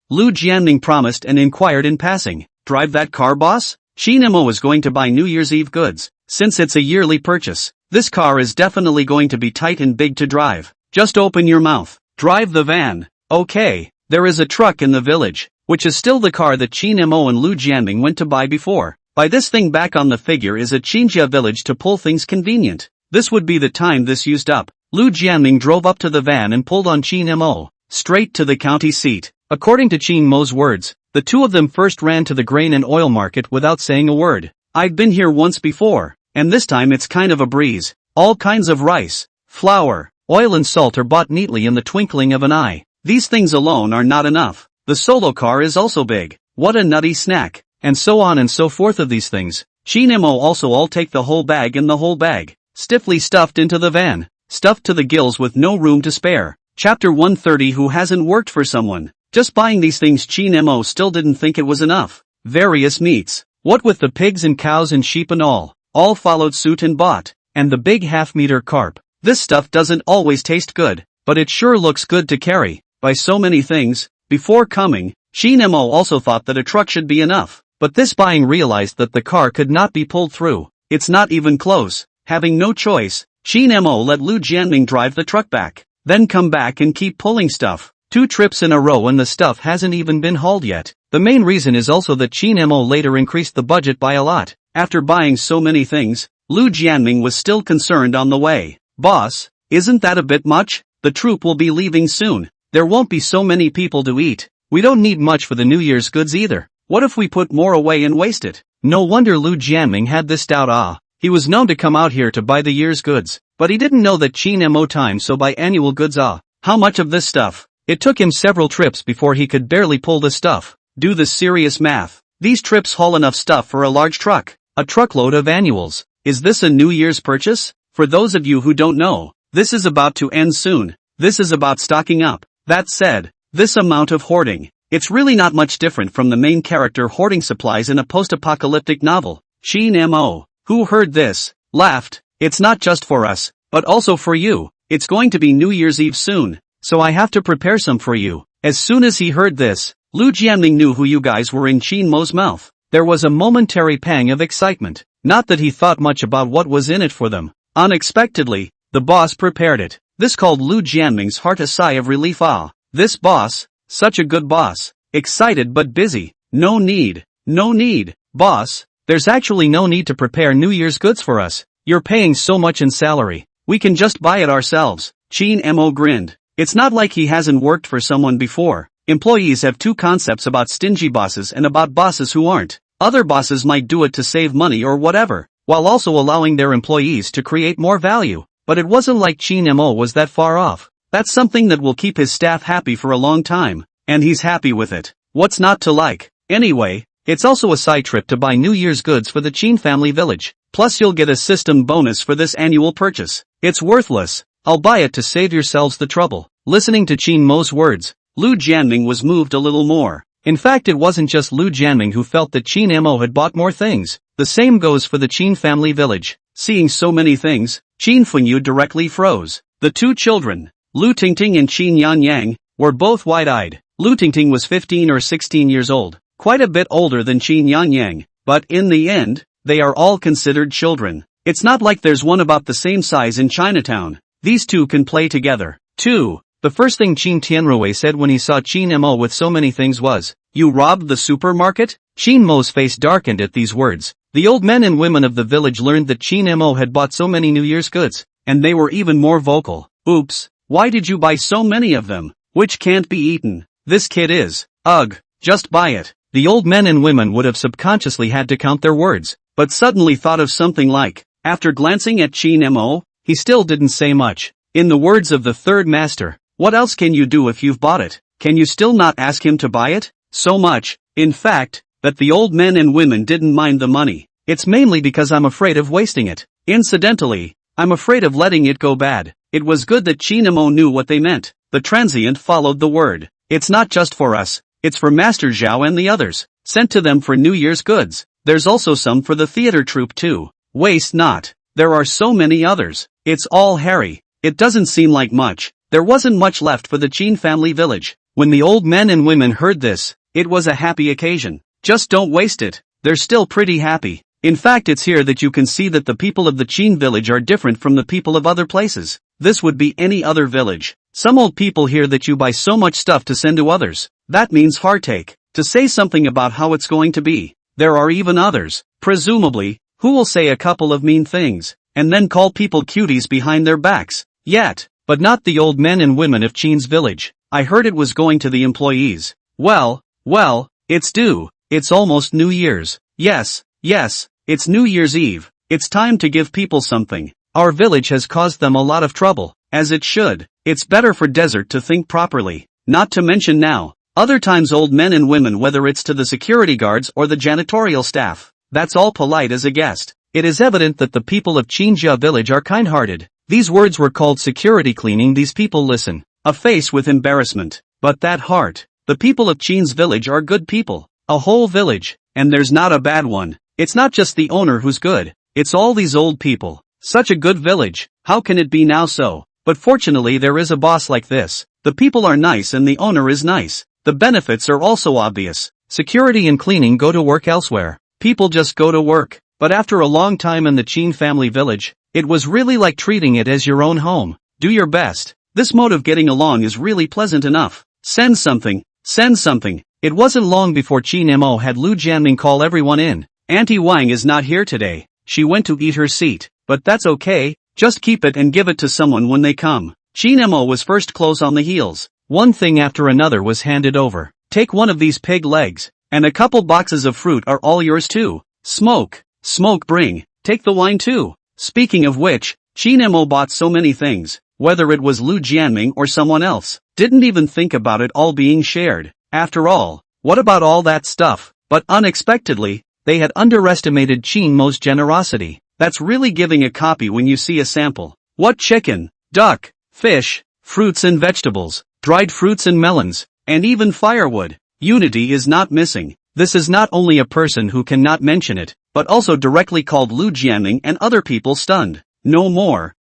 Lu Jianming promised and inquired in passing. Drive that car, boss? Chin was going to buy New Year's Eve goods. Since it's a yearly purchase, this car is definitely going to be tight and big to drive. Just open your mouth. Drive the van. Okay, there is a truck in the village, which is still the car that Chin and Lu Jianming went to buy before. By this thing back on the figure is a Chinxia village to pull things convenient. This would be the time this used up. Lu Jianming drove up to the van and pulled on Chin straight to the county seat. According to Chin Mo's words, the two of them first ran to the grain and oil market without saying a word. I've been here once before, and this time it's kind of a breeze. All kinds of rice, flour, oil and salt are bought neatly in the twinkling of an eye. These things alone are not enough. The solo car is also big. What a nutty snack. And so on and so forth of these things. Chin also all take the whole bag and the whole bag, stiffly stuffed into the van, stuffed to the gills with no room to spare. Chapter 130. Who hasn't worked for someone? Just buying these things, Chin still didn't think it was enough. Various meats. What with the pigs and cows and sheep and all followed suit and bought. And the big half-meter carp. This stuff doesn't always taste good, but it sure looks good to carry. By so many things. Before coming, Chin also thought that a truck should be enough. But this buying realized that the car could not be pulled through. It's not even close. Having no choice, Chin let Lu Jianming drive the truck back. Then come back and keep pulling stuff. 2 trips in a row and the stuff hasn't even been hauled yet. The main reason is also that Chin later increased the budget by a lot. After buying so many things, Lu Jianming was still concerned on the way. Boss, isn't that a bit much? The troop will be leaving soon. There won't be so many people to eat. We don't need much for the New Year's goods either. What if we put more away and waste it? No wonder Lu Jianming had this doubt. He was known to come out here to buy the year's goods, but he didn't know that Chin time so buy annual goods. How much of this stuff? It took him several trips before he could barely pull the stuff. Do the serious math. These trips haul enough stuff for a large truck. A truckload of annuals. Is this a New Year's purchase? For those of you who don't know, this is about to end soon. This is about stocking up. That said, this amount of hoarding, it's really not much different from the main character hoarding supplies in a post-apocalyptic novel. Chin who heard this, laughed. It's not just for us, but also for you. It's going to be New Year's Eve soon. so I have to prepare some for you. As soon as he heard this, Lu Jianming knew who you guys were in Qin Mo's mouth. There was a momentary pang of excitement. Not that he thought much about what was in it for them. Unexpectedly, the boss prepared it. This called Lu Jianming's heart a sigh of relief. Ah, this boss, such a good boss. Excited but busy. No need, boss. There's actually no need to prepare New Year's goods for us. You're paying so much in salary. We can just buy it ourselves. Qin Mo grinned. It's not like he hasn't worked for someone before. Employees have two concepts about stingy bosses and about bosses who aren't. Other bosses might do it to save money or whatever, while also allowing their employees to create more value. But it wasn't like Qin Mo was that far off. That's something that will keep his staff happy for a long time. And he's happy with it. What's not to like? Anyway, it's also a side trip to buy New Year's goods for the Qin family village. Plus you'll get a system bonus for this annual purchase. It's worthless. I'll buy it to save yourselves the trouble. Listening to Qin Mo's words, Lu Jianming was moved a little more. In fact, it wasn't just Lu Jianming who felt that Qin Mo had bought more things. The same goes for the Qin family village. Seeing so many things, Qin Fengyu directly froze. The two children, Lu Tingting and Qin Yanyang, were both wide-eyed. Lu Tingting was 15 or 16 years old, quite a bit older than Qin Yanyang, but in the end, they are all considered children. It's not like there's one about the same size in Chinatown. These two can play together, too. The first thing Qin Tianrui said when he saw Qin Mo with so many things was, "You robbed the supermarket?" Qin Mo's face darkened at these words. The old men and women of the village learned that Qin Mo had bought so many New Year's goods, and they were even more vocal. "Oops, why did you buy so many of them? Which can't be eaten? This kid is. Ugh, just buy it." The old men and women would have subconsciously had to count their words, but suddenly thought of something like, after glancing at Qin Mo, he still didn't say much. In the words of the third master, what else can you do if you've bought it? Can you still not ask him to buy it? So much, in fact, that the old men and women didn't mind the money. It's mainly because I'm afraid of wasting it. Incidentally, I'm afraid of letting it go bad. It was good that Qin Mo knew what they meant. The transient followed the word. It's not just for us, it's for Master Zhao and the others. Sent to them for New Year's goods. There's also some for the theater troupe too. Waste not. There are so many others. It's all hairy. It doesn't seem like much. There wasn't much left for the Qin family village. When the old men and women heard this, it was a happy occasion. Just don't waste it. They're still pretty happy. In fact, it's here that you can see that the people of the Qin village are different from the people of other places. This would be any other village. Some old people hear that you buy so much stuff to send to others. That means heartache. To say something about how it's going to be. There are even others, presumably, who will say a couple of mean things, and then call people cuties behind their backs. Yet, but not the old men and women of Qin's village. I heard it was going to the employees. Well, it's due. It's almost New Year's. Yes, it's New Year's Eve. It's time to give people something. Our village has caused them a lot of trouble, as it should. It's better for Desert to think properly. Not to mention now, other times old men and women, whether it's to the security guards or the janitorial staff. That's all polite as a guest. It is evident that the people of Qinjia village are kind-hearted. These words were called security cleaning. These people listen. A face with embarrassment. But that heart. The people of Qin's village are good people. A whole village. And there's not a bad one. It's not just the owner who's good. It's all these old people. Such a good village. How can it be now so? But fortunately there is a boss like this. The people are nice and the owner is nice. The benefits are also obvious. Security and cleaning go to work elsewhere. People just go to work. But after a long time in the Qin family village, it was really like treating it as your own home. Do your best. This mode of getting along is really pleasant enough. Send something. It wasn't long before Qin Mo had Lu Jianming call everyone in. Auntie Wang is not here today. She went to eat her seat. But that's okay. Just keep it and give it to someone when they come. Qin Mo was first close on the heels. One thing after another was handed over. Take one of these pig legs. And a couple boxes of fruit are all yours too. Smoke bring. Take the wine too. Speaking of which, Qin Mo bought so many things, whether it was Lu Jianming or someone else, didn't even think about it all being shared. After all, what about all that stuff? But unexpectedly, they had underestimated Qin Mo's generosity. That's really giving a copy when you see a sample. What chicken, duck, fish, fruits and vegetables, dried fruits and melons, and even firewood. Unity is not missing. This is not only a person who cannot mention it, but also directly called Lu Jianming and other people stunned. No more.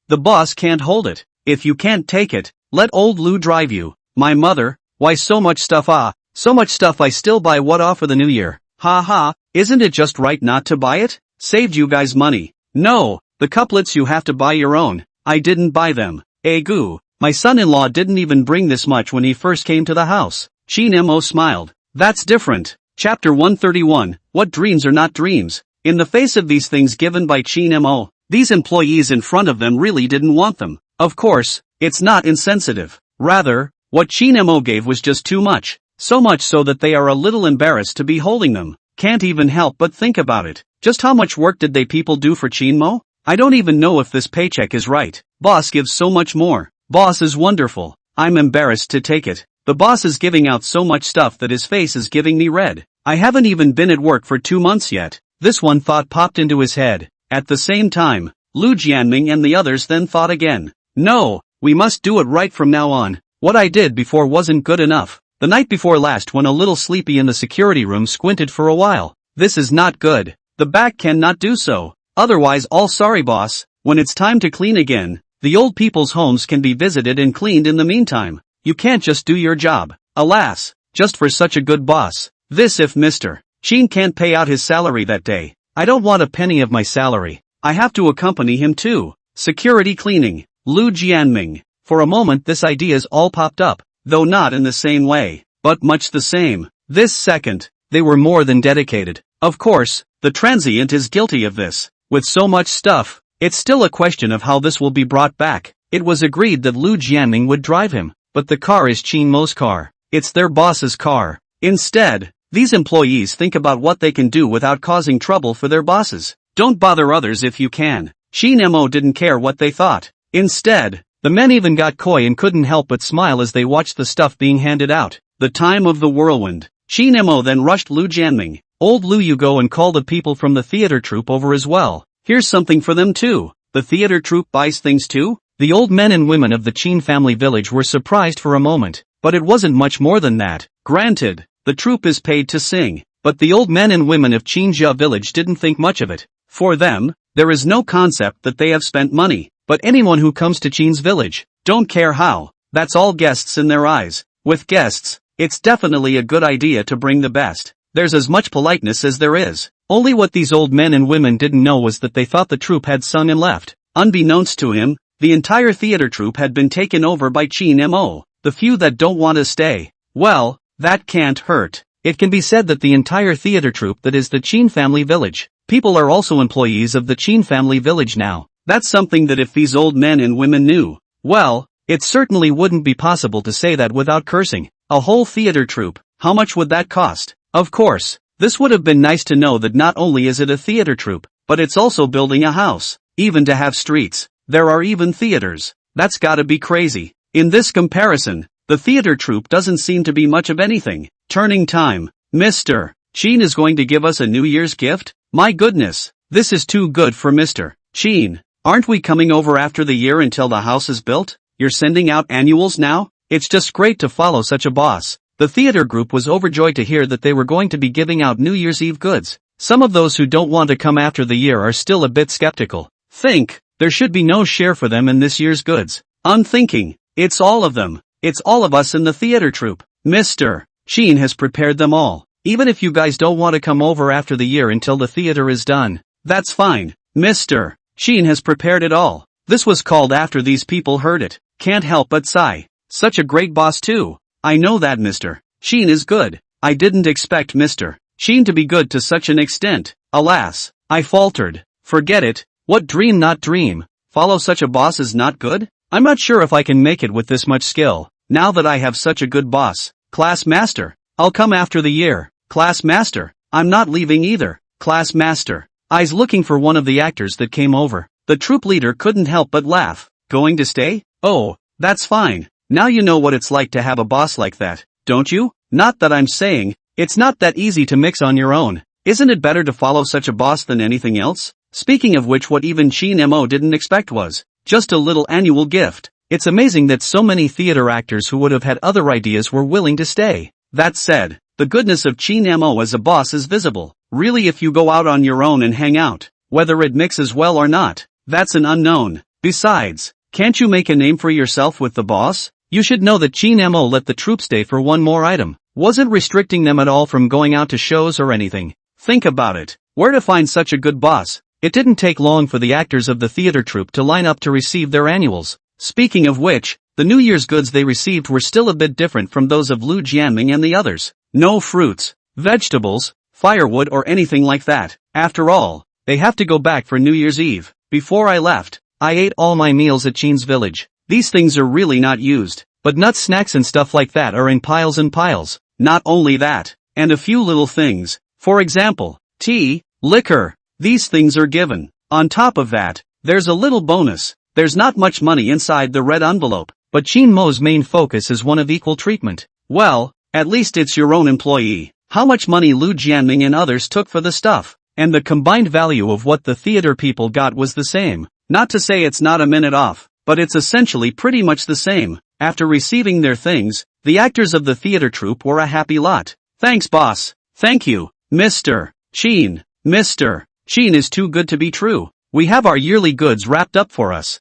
The boss can't hold it. If you can't take it, Let old Lou drive you. My mother, why so much stuff so much stuff I still buy what for the new year. Ha ha, isn't it just right not to buy it? Saved you guys money. No, the couplets you have to buy your own. I didn't buy them. Goo. My son-in-law didn't even bring this much when he first came to the house. Chin Mo smiled. That's different. Chapter 131, What Dreams Are Not Dreams. In the face of these things given by Chin Mo, these employees in front of them really didn't want them. Of course, it's not insensitive. Rather, what Chin Mo gave was just too much. So much so that they are a little embarrassed to be holding them. Can't even help but think about it. Just how much work did they people do for Chin Mo? I don't even know if this paycheck is right. Boss gives so much more. Boss is wonderful. I'm embarrassed to take it. The boss is giving out so much stuff that his face is giving me red. I haven't even been at work for 2 months yet. This one thought popped into his head. At the same time, Lu Jianming and the others then thought again. No, we must do it right from now on. What I did before wasn't good enough. The night before last when a little sleepy in the security room squinted for a while. This is not good. The back cannot do so. Otherwise all sorry boss. When it's time to clean again, the old people's homes can be visited and cleaned in the meantime. You can't just do your job. Alas, just for such a good boss. This if Mr. Chin can't pay out his salary that day. I don't want a penny of my salary. I have to accompany him too. Security cleaning. Lu Jianming. For a moment this idea's all popped up, though not in the same way, but much the same. This second, they were more than dedicated. Of course, the transient is guilty of this. With so much stuff, it's still a question of how this will be brought back. It was agreed that Lu Jianming would drive him, but the car is Chin Mo's car. It's their boss's car. Instead, these employees think about what they can do without causing trouble for their bosses. Don't bother others if you can. Chin Mo didn't care what they thought. Instead, the men even got coy and couldn't help but smile as they watched the stuff being handed out. The time of the whirlwind. Chin Mo then rushed Lu Jianming. Old Lu, you go and call the people from the theater troupe over as well. Here's something for them too. The theater troupe buys things too? The old men and women of the Chin family village were surprised for a moment, but it wasn't much more than that. Granted, the troupe is paid to sing, but the old men and women of Chinjia village didn't think much of it. For them, there is no concept that they have spent money. But anyone who comes to Chin's village, don't care how, that's all guests in their eyes. With guests, it's definitely a good idea to bring the best. There's as much politeness as there is. Only what these old men and women didn't know was that they thought the troupe had sung and left. Unbeknownst to him, the entire theater troupe had been taken over by Chin Mo. The few that don't want to stay, well, that can't hurt. It can be said that the entire theater troupe that is the Chin family village, people are also employees of the Chin family village now. That's something that if these old men and women knew, well, it certainly wouldn't be possible to say that without cursing. A whole theater troupe, how much would that cost? Of course, this would have been nice to know that not only is it a theater troupe, but it's also building a house, even to have streets. There are even theaters. That's gotta be crazy. In this comparison, the theater troupe doesn't seem to be much of anything. Turning time. Mr. Chin is going to give us a New Year's gift? My goodness, this is too good for Mr. Chin. Aren't we coming over after the year until the house is built? You're sending out annuals now? It's just great to follow such a boss. The theater group was overjoyed to hear that they were going to be giving out New Year's Eve goods. Some of those who don't want to come after the year are still a bit skeptical. Think, there should be no share for them in this year's goods. Unthinking, it's all of them. It's all of us in the theater troupe. Mr. Chin has prepared them all. Even if you guys don't want to come over after the year until the theater is done, that's fine. Mr. Chin has prepared it all. This was called after these people heard it. Can't help but sigh. Such a great boss too. I know that Mr. Chin is good. I didn't expect Mr. Chin to be good to such an extent. Alas, I faltered. Forget it. What dream not dream? Follow such a boss is not good? I'm not sure if I can make it with this much skill. Now that I have such a good boss. Class master. I'll come after the year. Class master. I'm not leaving either. Class master. Eyes looking for one of the actors that came over. The troupe leader couldn't help but laugh. Going to stay? Oh, that's fine. Now you know what it's like to have a boss like that, don't you? Not that I'm saying, it's not that easy to mix on your own. Isn't it better to follow such a boss than anything else? Speaking of which, what even Chin Mo didn't expect was just a little annual gift. It's amazing that so many theater actors who would have had other ideas were willing to stay. That said, the goodness of Chin Mo as a boss is visible. Really, if you go out on your own and hang out, whether it mixes well or not, that's an unknown. Besides, can't you make a name for yourself with the boss? You should know that Chin Mo let the troupe stay for one more item. Wasn't restricting them at all from going out to shows or anything. Think about it. Where to find such a good boss? It didn't take long for the actors of the theater troupe to line up to receive their annuals. Speaking of which, the New Year's goods they received were still a bit different from those of Lu Jianming and the others. No fruits, vegetables, firewood or anything like that. After all, they have to go back for New Year's Eve. Before I left, I ate all my meals at Chin's village. These things are really not used, but nuts, snacks and stuff like that are in piles and piles. Not only that, and a few little things. For example, tea, liquor. These things are given. On top of that, there's a little bonus. There's not much money inside the red envelope, but Chin Mo's main focus is one of equal treatment. Well, at least it's your own employee. How much money Lu Jianming and others took for the stuff, and the combined value of what the theater people got was the same. Not to say it's not a minute off, but it's essentially pretty much the same. After receiving their things, the actors of the theater troupe were a happy lot. Thanks boss. Thank you, Mr. Chin. Mr. Chin is too good to be true. We have our yearly goods wrapped up for us.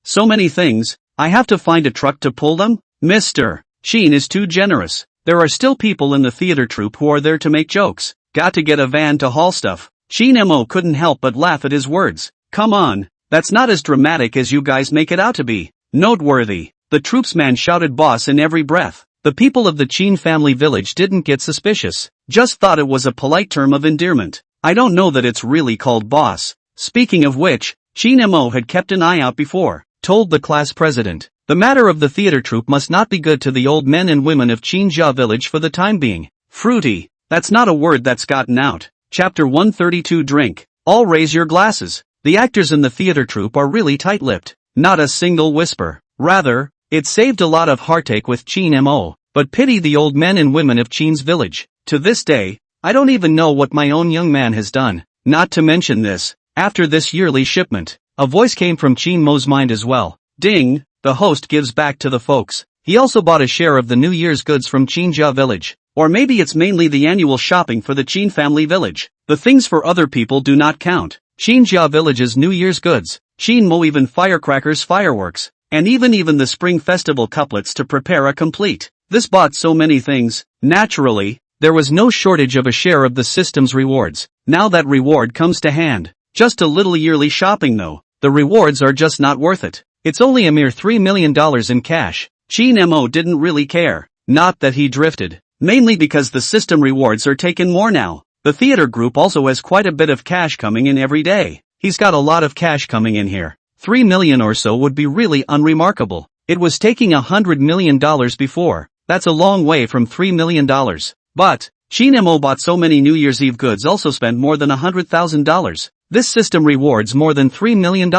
So many things. I have to find a truck to pull them? Mr. Chin is too generous. There are still people in the theater troupe who are there to make jokes. Got to get a van to haul stuff. Chin Mo couldn't help but laugh at his words. Come on, that's not as dramatic as you guys make it out to be. Noteworthy. The troupe's man shouted boss in every breath. The people of the Chin family village didn't get suspicious. Just thought it was a polite term of endearment. I don't know that it's really called boss. Speaking of which, Chin Mo had kept an eye out before. Told the class president. The matter of the theater troupe must not be good to the old men and women of Chinjia village for the time being. Fruity. That's not a word that's gotten out. Chapter 132 Drink. All raise your glasses. The actors in the theater troupe are really tight-lipped. Not a single whisper. Rather, it saved a lot of heartache with Chin Mo. But pity the old men and women of Chin's village. To this day, I don't even know what my own young man has done. Not to mention this. After this yearly shipment, a voice came from Chin Mo's mind as well. Ding, the host gives back to the folks. He also bought a share of the New Year's goods from Chinjia village. Or maybe it's mainly the annual shopping for the Chin family village. The things for other people do not count. Chinjia village's New Year's goods. Chin Mo even firecrackers, fireworks, and even the spring festival couplets to prepare a complete. This bought so many things. Naturally, there was no shortage of a share of the system's rewards. Now that reward comes to hand. Just a little yearly shopping though. The rewards are just not worth it. It's only a mere $3 million in cash. Chin Mo didn't really care. Not that he drifted. Mainly because the system rewards are taken more now. The theater group also has quite a bit of cash coming in every day. He's got a lot of cash coming in here. 3 million or so would be really unremarkable. It was taking $100 million before. That's a long way from $3 million. But, Chin Mo bought so many New Year's Eve goods, also spent more than $100,000. This system rewards more than $3 million.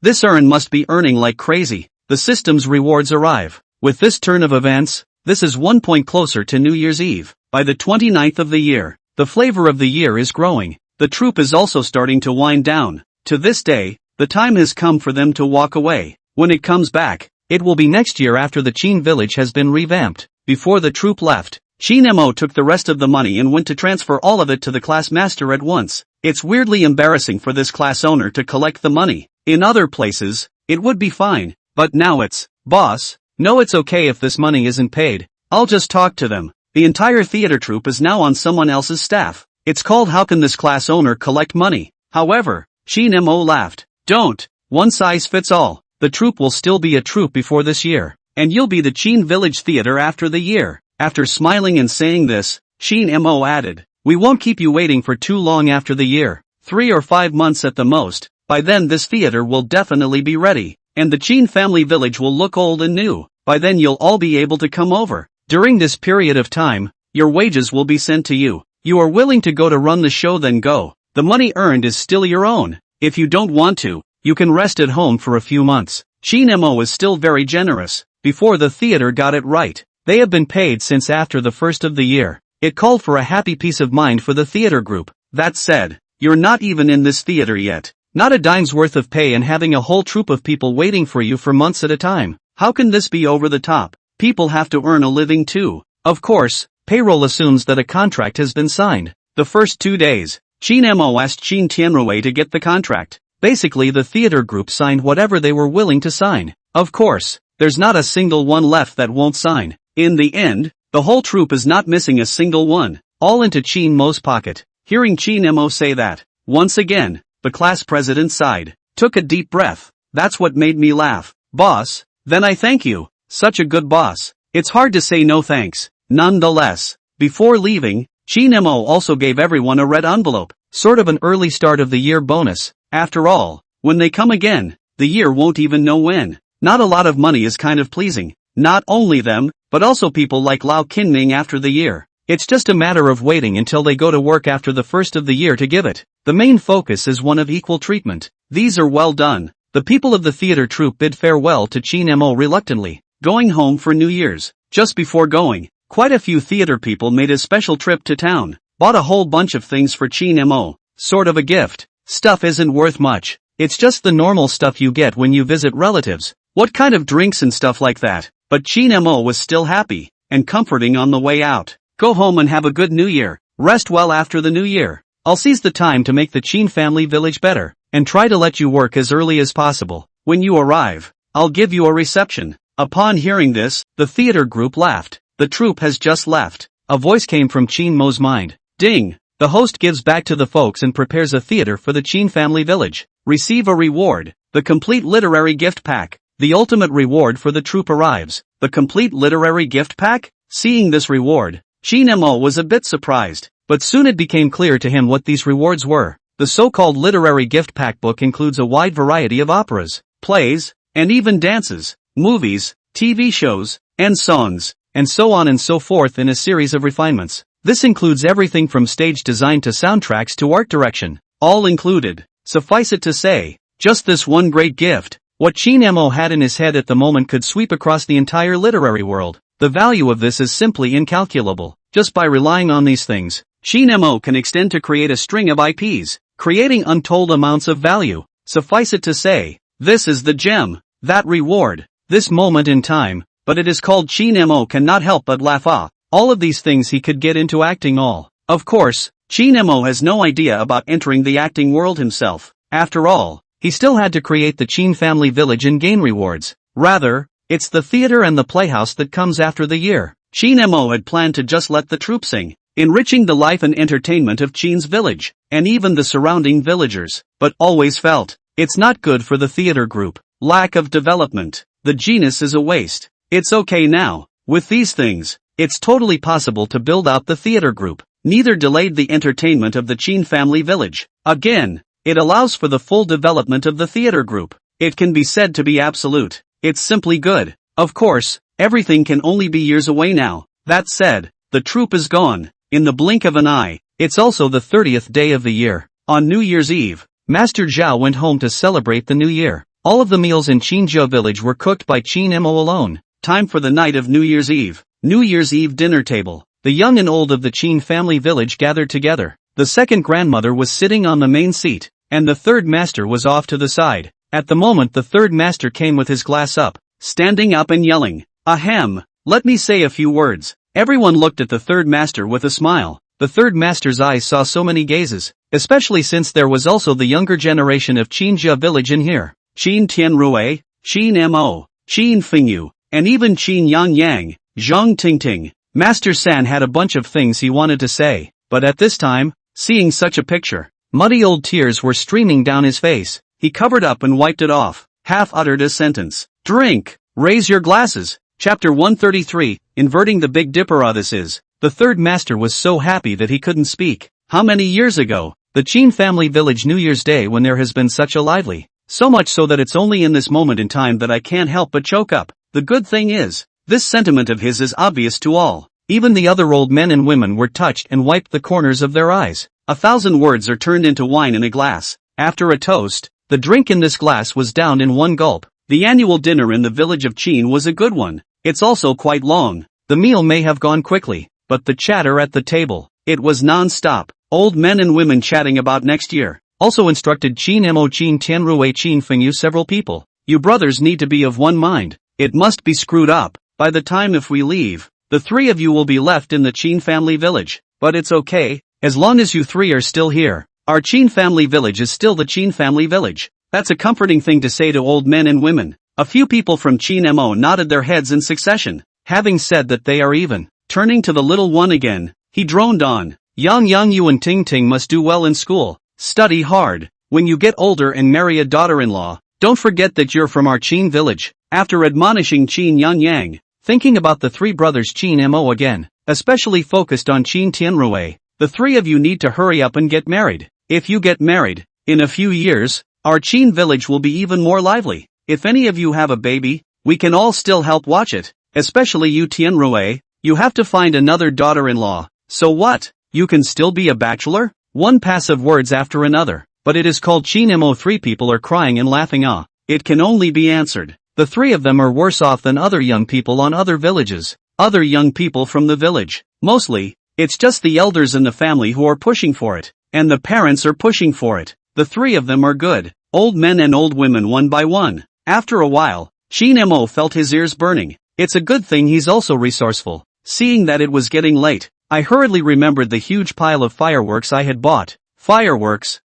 This earn must be earning like crazy. The system's rewards arrive. With this turn of events, this is 1 point closer to New Year's Eve. By the 29th of the year, the flavor of the year is growing. The troupe is also starting to wind down. To this day, the time has come for them to walk away. When it comes back, it will be next year after the Chin village has been revamped. Before the troupe left, Chin Mo took the rest of the money and went to transfer all of it to the class master at once. It's weirdly embarrassing for this class owner to collect the money. In other places, it would be fine. But now it's, boss, no, it's okay if this money isn't paid. I'll just talk to them. The entire theater troupe is now on someone else's staff. It's called How Can This Class Owner Collect Money? However, Chin Mo laughed. Don't. One size fits all. The troupe will still be a troupe before this year. And you'll be the Chin Village Theater after the year. After smiling and saying this, Chin Mo added, we won't keep you waiting for too long after the year. 3 or 5 months at the most. By then this theater will definitely be ready. And the Chin family village will look old and new. By then you'll all be able to come over. During this period of time, your wages will be sent to you. You are willing to go to run the show, then go. The money earned is still your own. If you don't want to, you can rest at home for a few months. Chin Mo is still very generous. Before the theater got it right, they have been paid since after the first of the year. It called for a happy peace of mind for the theater group. That said, you're not even in this theater yet. Not a dime's worth of pay and having a whole troop of people waiting for you for months at a time. How can this be over the top? People have to earn a living too. Of course, payroll assumes that a contract has been signed. The first 2 days, Chin Mo asked Chin Tianrui to get the contract. Basically the theater group signed whatever they were willing to sign. Of course, there's not a single one left that won't sign. In the end, the whole troop is not missing a single one, all into Chin Mo's pocket. Hearing Chin Mo say that, once again, the class president sighed, took a deep breath. That's what made me laugh. Boss, then I thank you. Such a good boss. It's hard to say no thanks. Nonetheless, before leaving, Chin Mo also gave everyone a red envelope, sort of an early start of the year bonus. After all, when they come again, the year won't even know when. Not a lot of money is kind of pleasing. Not only them, but also people like Lao Kinming after the year. It's just a matter of waiting until they go to work after the first of the year to give it. The main focus is one of equal treatment. These are well done. The people of the theater troupe bid farewell to Chin Mo reluctantly, going home for New Year's. Just before going, quite a few theater people made a special trip to town, bought a whole bunch of things for Chin Mo, sort of a gift. Stuff isn't worth much. It's just the normal stuff you get when you visit relatives. What kind of drinks and stuff like that? But Chin Mo was still happy and comforting on the way out. Go home and have a good New Year. Rest well after the New Year. I'll seize the time to make the Chin family village better, and try to let you work as early as possible. When you arrive, I'll give you a reception. Upon hearing this, the theater group laughed. The troupe has just left. A voice came from Chin Mo's mind. Ding! The host gives back to the folks and prepares a theater for the Chin family village. Receive a reward. The complete literary gift pack. The ultimate reward for the troupe arrives. The complete literary gift pack? Seeing this reward, Chin Mo was a bit surprised, but soon it became clear to him what these rewards were. The so-called literary gift pack book includes a wide variety of operas, plays, and even dances, movies, TV shows, and songs, and so on and so forth in a series of refinements. This includes everything from stage design to soundtracks to art direction, all included. Suffice it to say, just this one great gift, what Chin Mo had in his head at the moment could sweep across the entire literary world. The value of this is simply incalculable. Just by relying on these things, Chin Mo can extend to create a string of IPs, creating untold amounts of value. Suffice it to say, this is the gem, that reward, this moment in time, but it is called Chin Mo cannot help but laugh. All of these things he could get into acting all. Of course, Chin Mo has no idea about entering the acting world himself. After all, he still had to create the Chin family village and gain rewards. Rather, it's the theater and the playhouse that comes after the year. Chin Mo had planned to just let the troupe sing, enriching the life and entertainment of Chin's village, and even the surrounding villagers, but always felt, it's not good for the theater group. Lack of development. The genus is a waste. It's okay now. With these things, it's totally possible to build out the theater group. Neither delayed the entertainment of the Chin family village. Again, it allows for the full development of the theater group. It can be said to be absolute. It's simply good. Of course, everything can only be years away now. That said, the troupe is gone, in the blink of an eye. It's also the 30th day of the year. On New Year's Eve, Master Zhao went home to celebrate the new year. All of the meals in Qinzhou village were cooked by Chin Mo alone. Time for the night of New Year's Eve. New Year's Eve dinner table. The young and old of the Chin family village gathered together. The second grandmother was sitting on the main seat, and the third master was off to the side. At the moment the third master came with his glass up, standing up and yelling, "Ahem, let me say a few words." Everyone looked at the third master with a smile. The third master's eyes saw so many gazes, especially since there was also the younger generation of Qinzhou village in here. Qin Tianrui, Qin Mo, Qin Fingyu, and even Qin Yang, Zhang Tingting. Master San had a bunch of things he wanted to say, but at this time, seeing such a picture, muddy old tears were streaming down his face. He covered up and wiped it off, half-uttered a sentence. Drink! Raise your glasses! Chapter 133, Inverting the Big Dipper. This is. The third master was so happy that he couldn't speak. How many years ago? The Chin family village New Year's Day when there has been such a lively. So much so that it's only in this moment in time that I can't help but choke up. The good thing is, this sentiment of his is obvious to all. Even the other old men and women were touched and wiped the corners of their eyes. 1,000 words are turned into wine in a glass. After a toast, the drink in this glass was downed in one gulp. The annual dinner in the village of Qin was a good one. It's also quite long. The meal may have gone quickly, but the chatter at the table, it was non-stop. Old men and women chatting about next year. Also instructed Qin Mo Qin Tianrui Qin Fingyu several people. You brothers need to be of one mind. It must be screwed up. By the time if we leave, the three of you will be left in the Qin family village. But it's okay, as long as you three are still here. Our Qin family village is still the Qin family village. That's a comforting thing to say to old men and women. A few people from Chin Mo nodded their heads in succession, having said that they are even. Turning to the little one again, he droned on. Yang you and Ting Ting must do well in school. Study hard. When you get older and marry a daughter-in-law, don't forget that you're from our Qin village. After admonishing Qin Yang, thinking about the three brothers Qin Mo again, especially focused on Qin Tianrui, the three of you need to hurry up and get married. If you get married, in a few years, our Qin village will be even more lively. If any of you have a baby, we can all still help watch it, especially you Tianrui, you have to find another daughter-in-law. So what? You can still be a bachelor? One passive words after another. But it is called Qin Mo. Three people are crying and laughing. It can only be answered. The three of them are worse off than other young people on other villages. Other young people from the village. Mostly, it's just the elders in the family who are pushing for it. And the parents are pushing for it. The three of them are good. Old men and old women one by one. After a while, Qin Mo felt his ears burning. It's a good thing he's also resourceful. Seeing that it was getting late, I hurriedly remembered the huge pile of fireworks I had bought. Fireworks.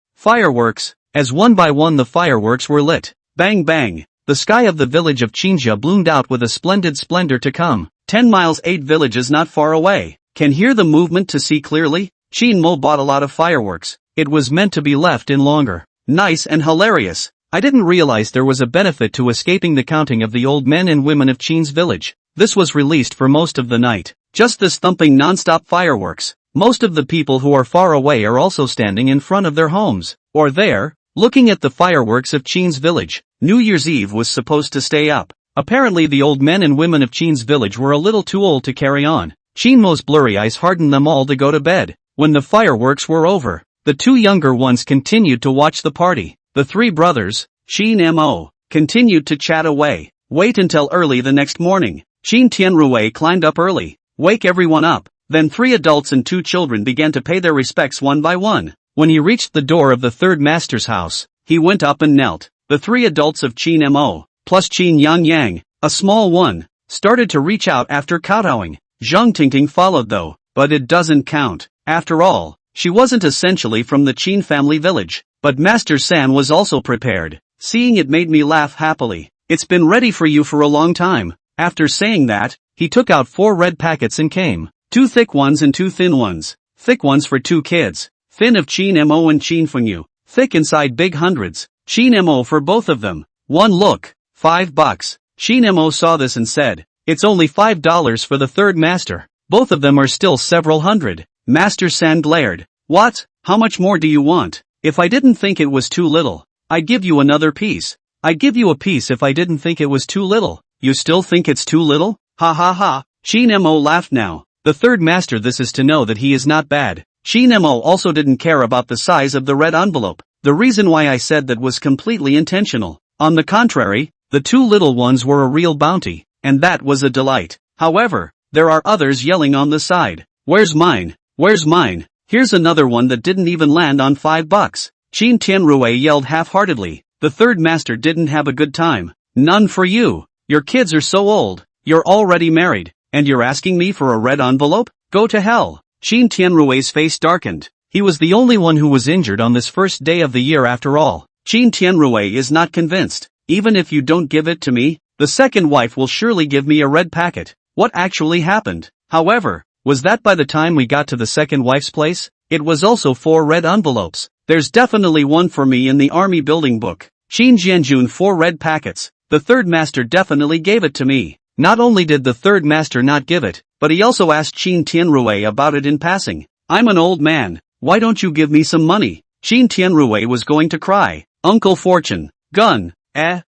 As one by one the fireworks were lit. Bang bang. The sky of the village of Qinjia bloomed out with a splendid splendor to come. 10 miles 8 villages not far away. Can hear the movement to see clearly? Qin Mo bought a lot of fireworks. It was meant to be left in longer. Nice and hilarious. I didn't realize there was a benefit to escaping the counting of the old men and women of Qin's village. This was released for most of the night. Just this thumping non-stop fireworks. Most of the people who are far away are also standing in front of their homes, or there, looking at the fireworks of Qin's village. New Year's Eve was supposed to stay up. Apparently the old men and women of Qin's village were a little too old to carry on. Qin Mo's blurry eyes hardened them all to go to bed. When the fireworks were over, the two younger ones continued to watch the party. The three brothers, Qin Mo, continued to chat away. Wait until early the next morning. Qin Tianrui climbed up early. Wake everyone up. Then 3 adults and 2 children began to pay their respects one by one. When he reached the door of the third master's house, he went up and knelt. The 3 adults of Qin Mo, plus Qin Yang, a small one, started to reach out after kowtowing. Zhang Tingting followed though, but it doesn't count. After all, she wasn't essentially from the Qin family village. But Master San was also prepared. Seeing it made me laugh happily. It's been ready for you for a long time. After saying that, he took out 4 red packets and came. 2 thick ones and 2 thin ones. Thick ones for 2 kids. Thin of Qin Mo and Qin Fengyu. Thick inside big hundreds. Qin Mo for both of them. One look. $5. Qin Mo saw this and said, it's only $5 for the third master. Both of them are still several hundred. Master San glared. What? How much more do you want? If I didn't think it was too little, I'd give you another piece. I'd give you a piece if I didn't think it was too little. You still think it's too little? Ha ha ha. Qin Mo laughed now. The third master, this is to know that he is not bad. Qin Mo also didn't care about the size of the red envelope. The reason why I said that was completely intentional. On the contrary, the 2 little ones were a real bounty, and that was a delight. However, there are others yelling on the side. Where's mine? Where's mine? Here's another one that didn't even land on $5. Qin Tianrui yelled half-heartedly. The third master didn't have a good time. None for you. Your kids are so old. You're already married. And you're asking me for a red envelope? Go to hell. Qin Tianrui's face darkened. He was the only one who was injured on this first day of the year after all. Qin Tianrui is not convinced. Even if you don't give it to me, the second wife will surely give me a red packet. What actually happened, however, was that by the time we got to the second wife's place, it was also 4 red envelopes. There's definitely one for me in the army building book. Qin Jianjun 4 red packets. The third master definitely gave it to me. Not only did the third master not give it, but he also asked Qin Tianrui about it in passing. I'm an old man. Why don't you give me some money? Qin Tianrui was going to cry. Uncle Fortune. Gun.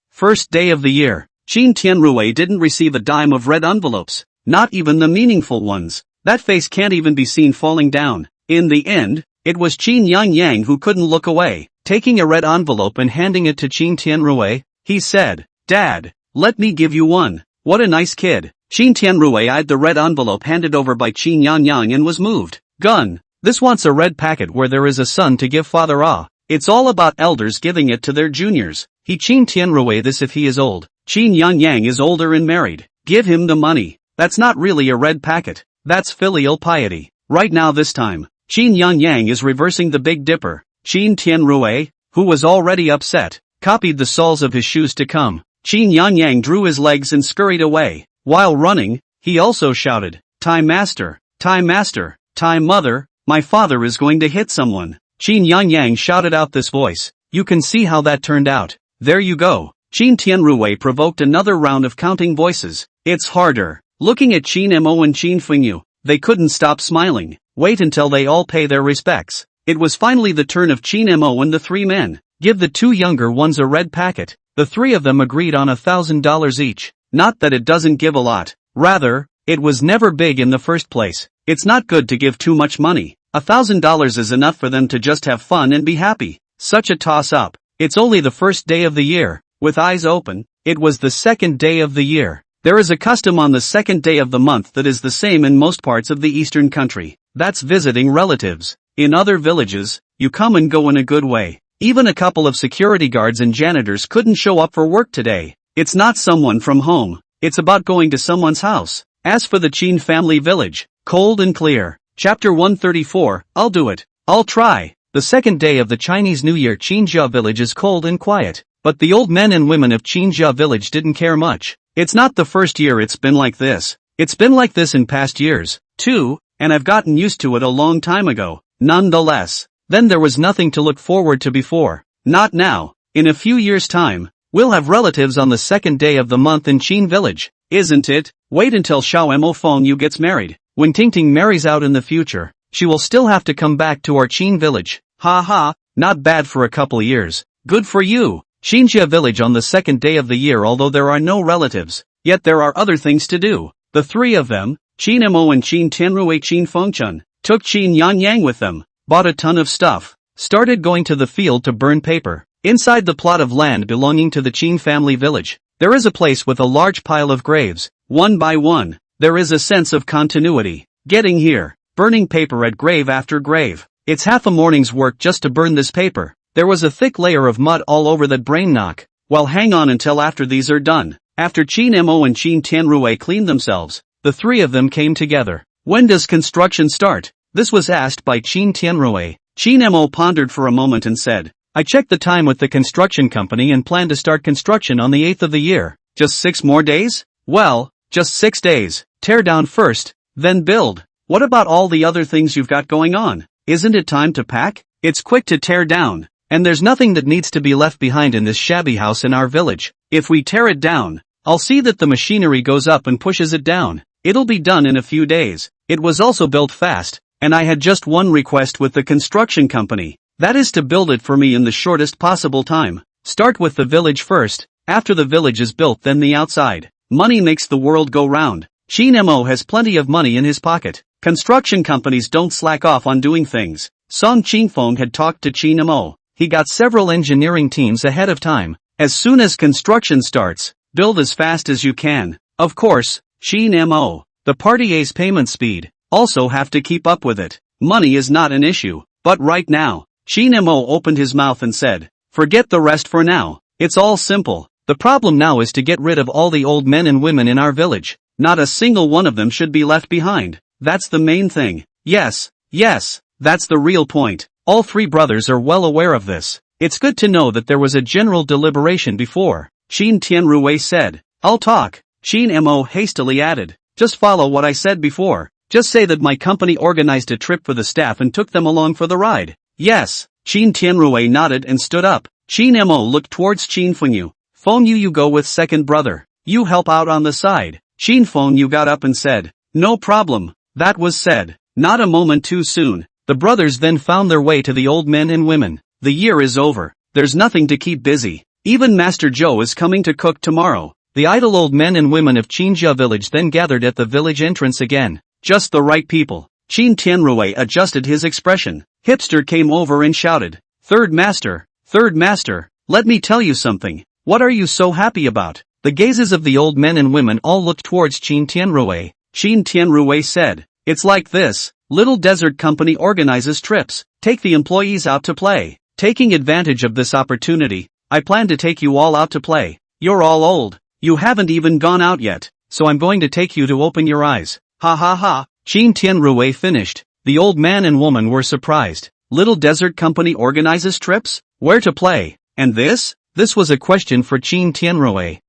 First day of the year. Qin Tianrui didn't receive a dime of red envelopes. Not even the meaningful ones. That face can't even be seen falling down. In the end, it was Qin Yang who couldn't look away. Taking a red envelope and handing it to Qin Tianrui, he said, Dad, let me give you one. What a nice kid. Qin Tianrui eyed the red envelope handed over by Qin Yang and was moved. Gun. This wants a red packet where there is a son to give father a. It's all about elders giving it to their juniors. He Qin Tianrui this if he is old. Qin Yang is older and married. Give him the money. That's not really a red packet. That's filial piety. Right now this time, Qin Yang is reversing the Big Dipper. Qin Tianrui, who was already upset, copied the soles of his shoes to come. Qin Yanyang drew his legs and scurried away. While running, he also shouted, "Time master, time master, time mother, my father is going to hit someone." Qin Yanyang shouted out this voice. You can see how that turned out. There you go. Qin Tianruwei provoked another round of counting voices. It's harder. Looking at Qin Mo and Qin Fengyu, they couldn't stop smiling. Wait until they all pay their respects. It was finally the turn of Qin Mo and the three men. Give the two younger ones a red packet. The three of them agreed on $1,000 each. Not that it doesn't give a lot. Rather, it was never big in the first place. It's not good to give too much money. $1,000 is enough for them to just have fun and be happy. Such a toss-up. It's only the first day of the year. With eyes open, it was the second day of the year. There is a custom on the second day of the month that is the same in most parts of the eastern country. That's visiting relatives. In other villages, you come and go in a good way. Even a couple of security guards and janitors couldn't show up for work today. It's not someone from home. It's about going to someone's house. As for the Qin family village, cold and clear. Chapter 134, I'll do it. I'll try. The second day of the Chinese New Year, Qinjia village is cold and quiet. But the old men and women of Qinjia village didn't care much. It's not the first year it's been like this. It's been like this in past years, too, and I've gotten used to it a long time ago. Nonetheless, then there was nothing to look forward to before. Not now. In a few years' time, we'll have relatives on the second day of the month in Qin village, isn't it? Wait until Xiao Mo Fengyu gets married. When Tingting marries out in the future, she will still have to come back to our Qin village. Ha ha, not bad for a couple years. Good for you. Qinjia village on the second day of the year. Although there are no relatives, yet there are other things to do. The three of them, Qin Mo and Qin Tianruwei Qin Fengchun, took Qin Yanyang with them, bought a ton of stuff, started going to the field to burn paper. Inside the plot of land belonging to the Qin family village, there is a place with a large pile of graves. One by one, there is a sense of continuity. Getting here, burning paper at grave after grave. It's half a morning's work just to burn this paper. There was a thick layer of mud all over that brain knock. Well, hang on until after these are done. After Qin Mo and Qin Tianruwei cleaned themselves, the three of them came together. When does construction start? This was asked by Qin Tianruwei. Qin Mo pondered for a moment and said, I checked the time with the construction company and plan to start construction on the 8th of the year. Just 6 more days? Well, just 6 days. Tear down first, then build. What about all the other things you've got going on? Isn't it time to pack? It's quick to tear down. And there's nothing that needs to be left behind in this shabby house in our village. If we tear it down, I'll see that the machinery goes up and pushes it down. It'll be done in a few days. It was also built fast, and I had just one request with the construction company. That is to build it for me in the shortest possible time. Start with the village first. After the village is built, then the outside. Money makes the world go round. Qin Mo has plenty of money in his pocket. Construction companies don't slack off on doing things. Song Qingfeng had talked to Qin Mo. He got several engineering teams ahead of time. As soon as construction starts, build as fast as you can. Of course, Qin Mo, the party A's payment speed, also have to keep up with it. Money is not an issue, but right now, Qin Mo opened his mouth and said, forget the rest for now. It's all simple. The problem now is to get rid of all the old men and women in our village. Not a single one of them should be left behind. That's the main thing. Yes, that's the real point. All three brothers are well aware of this. It's good to know that there was a general deliberation before. Qin Tianruwei said, I'll talk. Qin Mo hastily added, just follow what I said before. Just say that my company organized a trip for the staff and took them along for the ride. Yes. Qin Tianruwei nodded and stood up. Qin Mo looked towards Qin Fengyu. Fengyu, you go with second brother. You help out on the side. Qin Fengyu got up and said, no problem. That was said. Not a moment too soon. The brothers then found their way to the old men and women. The year is over. There's nothing to keep busy. Even Master Zhou is coming to cook tomorrow. The idle old men and women of Qinjia village then gathered at the village entrance again. Just the right people. Qin Tianruwei adjusted his expression. Hipster came over and shouted, Third master, let me tell you something. What are you so happy about? The gazes of the old men and women all looked towards Qin Tianruwei. Qin Tianruwei said, it's like this. Little Desert Company organizes trips. Take the employees out to play. Taking advantage of this opportunity, I plan to take you all out to play. You're all old. You haven't even gone out yet, so I'm going to take you to open your eyes. Ha ha ha. Qin Tianruwei finished. The old man and woman were surprised. Little Desert Company organizes trips? Where to play? And this? This was a question for Qin Tianruwei.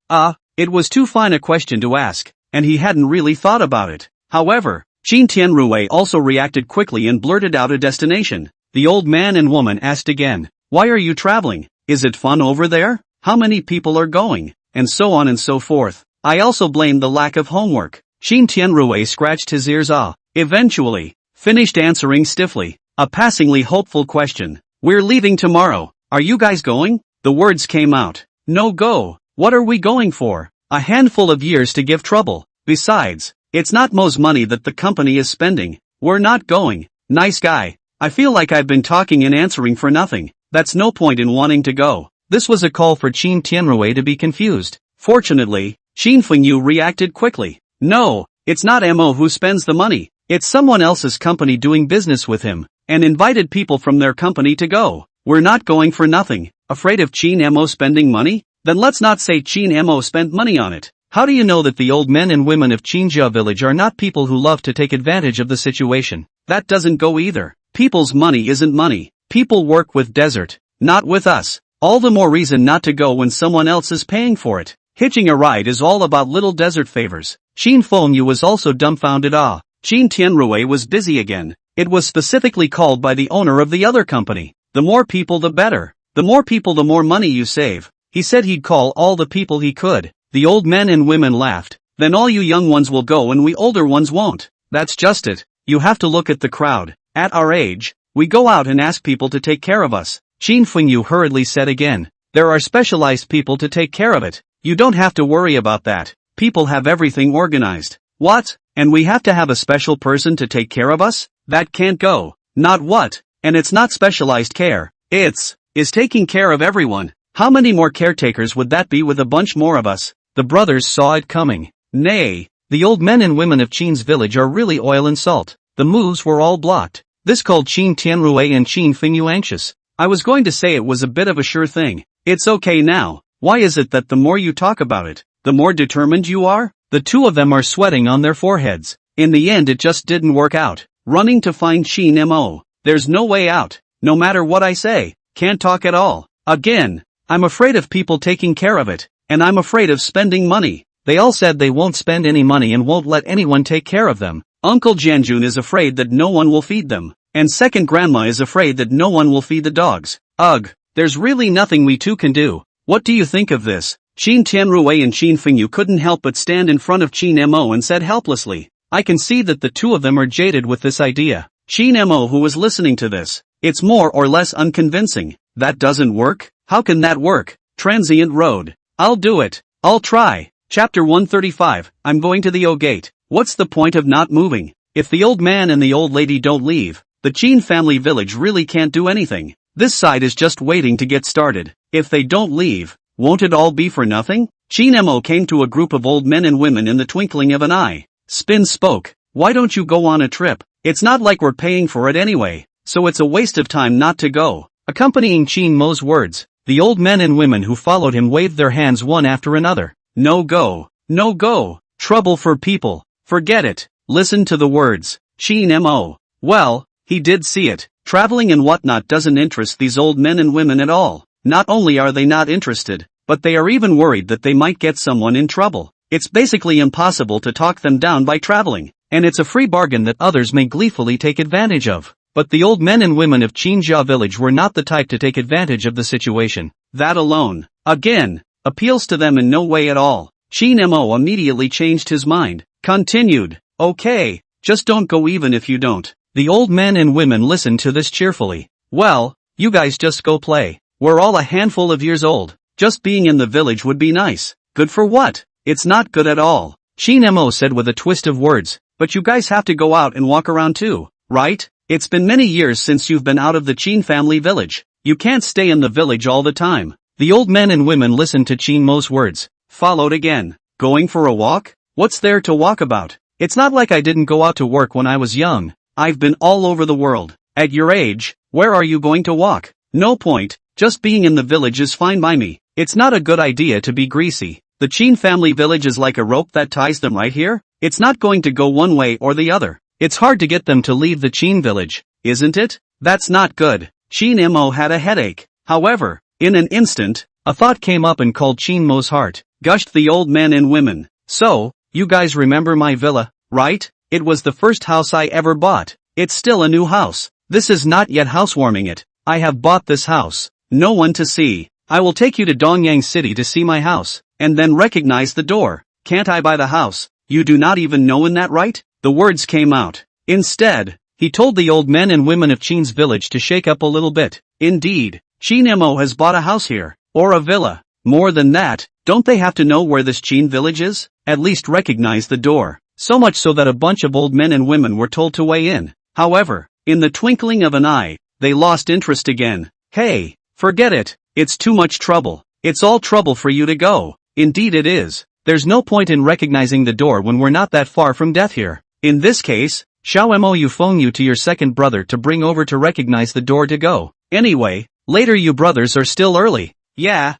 It was too fine a question to ask, and he hadn't really thought about it. However, Qin Tianrui also reacted quickly and blurted out a destination. The old man and woman asked again, "Why are you traveling? Is it fun over there? How many people are going?" And so on and so forth. I also blamed the lack of homework. Qin Tianrui scratched his ears. Eventually, finished answering stiffly. A passingly hopeful question. "We're leaving tomorrow. Are you guys going?" The words came out. "No go. What are we going for? A handful of years to give trouble. Besides, it's not Mo's money that the company is spending. We're not going." Nice guy. I feel like I've been talking and answering for nothing. That's no point in wanting to go. This was a call for Qin Tianrui to be confused. Fortunately, Qin Fengyu reacted quickly. "No, it's not Mo who spends the money. It's someone else's company doing business with him, and invited people from their company to go. We're not going for nothing. Afraid of Qin Mo spending money? Then let's not say Qin Mo spent money on it." How do you know that the old men and women of Qinjia village are not people who love to take advantage of the situation? That doesn't go either. People's money isn't money. People work with desert, not with us. All the more reason not to go when someone else is paying for it. Hitching a ride is all about little desert favors. Qin Fengyu was also dumbfounded. Qin Tianrui was busy again. It was specifically called by the owner of the other company. The more people the better. The more people the more money you save. He said he'd call all the people he could. The old men and women laughed. "Then all you young ones will go and we older ones won't." That's just it. You have to look at the crowd. At our age, we go out and ask people to take care of us. Qin Fengyu hurriedly said again. There are specialized people to take care of it. You don't have to worry about that. People have everything organized. What? And we have to have a special person to take care of us? That can't go. Not what? And it's not specialized care. Is taking care of everyone. How many more caretakers would that be with a bunch more of us? The brothers saw it coming. Nay, the old men and women of Qin's village are really oil and salt. The moves were all blocked. This called Qin Tianrui and Qin Fengyu anxious. I was going to say it was a bit of a sure thing. It's okay now. Why is it that the more you talk about it, the more determined you are? The two of them are sweating on their foreheads. In the end it just didn't work out. Running to find Qin Mo. There's no way out. No matter what I say. Can't talk at all. Again. I'm afraid of people taking care of it. And I'm afraid of spending money. They all said they won't spend any money and won't let anyone take care of them. Uncle Jianjun is afraid that no one will feed them. And second grandma is afraid that no one will feed the dogs. Ugh. There's really nothing we two can do. What do you think of this? Qin Tianrui and Qin Fengyu couldn't help but stand in front of Qin Mo and said helplessly. I can see that the two of them are jaded with this idea. Qin Mo who was listening to this. It's more or less unconvincing. That doesn't work? How can that work? Transient road. I'll do it. I'll try. Chapter 135. I'm going to the O gate. What's the point of not moving? If the old man and the old lady don't leave, the Qin family village really can't do anything. This side is just waiting to get started. If they don't leave, won't it all be for nothing? Qin Mo came to a group of old men and women in the twinkling of an eye. Spin spoke. Why don't you go on a trip? It's not like we're paying for it anyway, so it's a waste of time not to go. Accompanying Qin Mo's words, the old men and women who followed him waved their hands one after another. No go. No go. Trouble for people. Forget it. Listen to the words. Qin Mo. Well, he did see it. Traveling and whatnot doesn't interest these old men and women at all. Not only are they not interested, but they are even worried that they might get someone in trouble. It's basically impossible to talk them down by traveling, and it's a free bargain that others may gleefully take advantage of. But the old men and women of Qinjia village were not the type to take advantage of the situation. That alone, again, appeals to them in no way at all. Qin Mo immediately changed his mind. Continued. Okay, just don't go even if you don't. The old men and women listened to this cheerfully. Well, you guys just go play. We're all a handful of years old. Just being in the village would be nice. Good for what? It's not good at all. Qin Mo said with a twist of words. But you guys have to go out and walk around too, right? It's been many years since you've been out of the Qin family village. You can't stay in the village all the time. The old men and women listened to Qin Mo's words. Followed again. Going for a walk? What's there to walk about? It's not like I didn't go out to work when I was young. I've been all over the world. At your age, where are you going to walk? No point. Just being in the village is fine by me. It's not a good idea to be greasy. The Qin family village is like a rope that ties them right here. It's not going to go one way or the other. It's hard to get them to leave the Qin village, isn't it? That's not good. Qin Mo had a headache. However, in an instant, A thought came up and called Chin Mo's heart, gushed the old men and women. So, you guys remember my villa, right? It was the first house I ever bought. It's still a new house. This is not yet housewarming it. I have bought this house. No one to see. I will take you to Dongyang City to see my house, and then recognize the door. Can't I buy the house? You do not even know in that, right? The words came out. Instead, he told the old men and women of Chin's village to shake up a little bit. Indeed, Chin Mo has bought a house here, or a villa. More than that, don't they have to know where this Chin village is? At least recognize the door. So much so that a bunch of old men and women were told to weigh in. However, in the twinkling of an eye, they lost interest again. Hey, forget it. It's too much trouble. It's all trouble for you to go. Indeed it is. There's no point in recognizing the door when we're not that far from death here. In this case, Xiao Mo you phone you to your second brother to bring over to recognize the door to go. Anyway, later you brothers are still early. Yeah,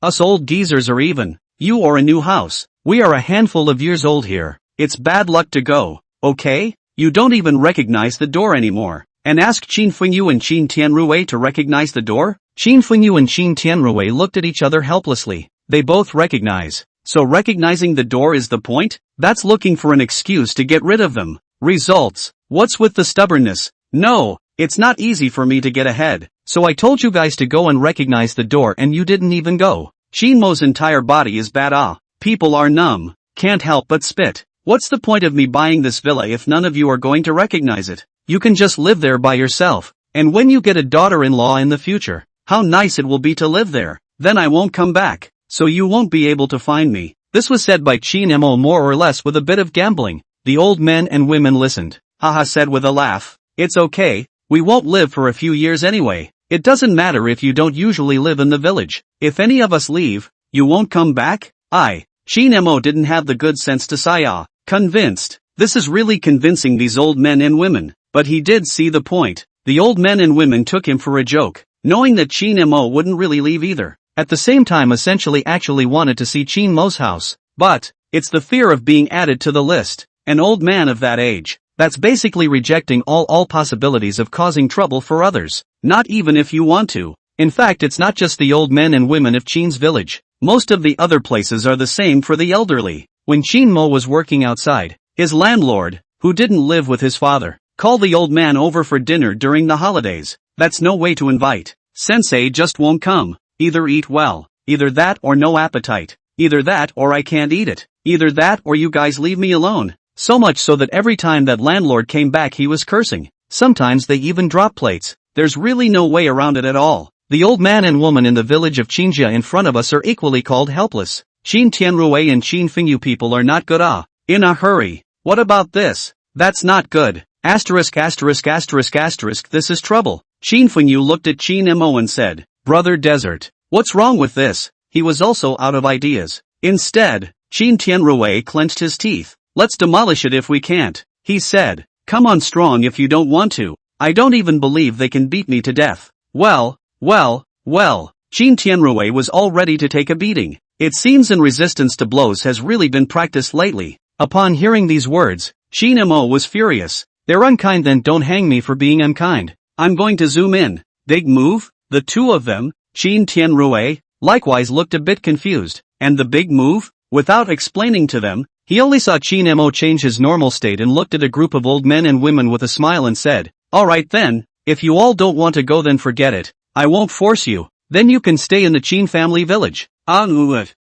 us old geezers are even. You or a new house. We are a handful of years old here. It's bad luck to go, okay? You don't even recognize the door anymore. And ask Qin Fengyu and Qin Tianrui to recognize the door? Qin Fengyu and Qin Tianrui looked at each other helplessly. They both recognize. So recognizing the door is the point? That's looking for an excuse to get rid of them. Results. What's with the stubbornness? No, it's not easy for me to get ahead. So I told you guys to go and recognize the door and you didn't even go. Qin Mo's entire body is bad. People are numb. Can't help but spit. What's the point of me buying this villa if none of you are going to recognize it? You can just live there by yourself. And when you get a daughter-in-law in the future, how nice it will be to live there. Then I won't come back. So you won't be able to find me. This was said by Qin Mo more or less with a bit of gambling. The old men and women listened. Haha said with a laugh. It's okay, we won't live for a few years anyway. It doesn't matter if you don't usually live in the village. If any of us leave, you won't come back? Qin Mo didn't have the good sense to say convinced. This is really convincing these old men and women. But he did see the point. The old men and women took him for a joke, knowing that Qin Mo wouldn't really leave either. At the same time essentially actually wanted to see Qin Mo's house. But, it's the fear of being added to the list. An old man of that age. That's basically rejecting all possibilities of causing trouble for others. Not even if you want to. In fact it's not just the old men and women of Qin's village. Most of the other places are the same for the elderly. When Qin Mo was working outside, his landlord, who didn't live with his father, called the old man over for dinner during the holidays. That's no way to invite. Sensei just won't come. Either eat well, either that or no appetite, either that or I can't eat it, either that or you guys leave me alone. So much so that every time that landlord came back he was cursing. Sometimes they even drop plates. There's really no way around it at all. The old man and woman in the village of Qinjia in front of us are equally called helpless. Qin Tianrui and Qin Fengyu people are not good. In a hurry. What about this? That's not good. Asterisk. This is trouble. Qin Fengyu looked at Qin Mo and said, Brother Desert. What's wrong with this? He was also out of ideas. Instead, Qin Tianrui clenched his teeth. Let's demolish it if we can't. He said, come on strong if you don't want to. I don't even believe they can beat me to death. Well. Qin Tianrui was all ready to take a beating. It seems in resistance to blows has really been practiced lately. Upon hearing these words, Qin Mo was furious. They're unkind then don't hang me for being unkind. I'm going to zoom in. Big move? The two of them, Qin Tianrui, likewise looked a bit confused. And the big move? Without explaining to them, he only saw Qin Mo change his normal state and looked at a group of old men and women with a smile and said, alright then, if you all don't want to go then forget it. I won't force you. Then you can stay in the Qin family village.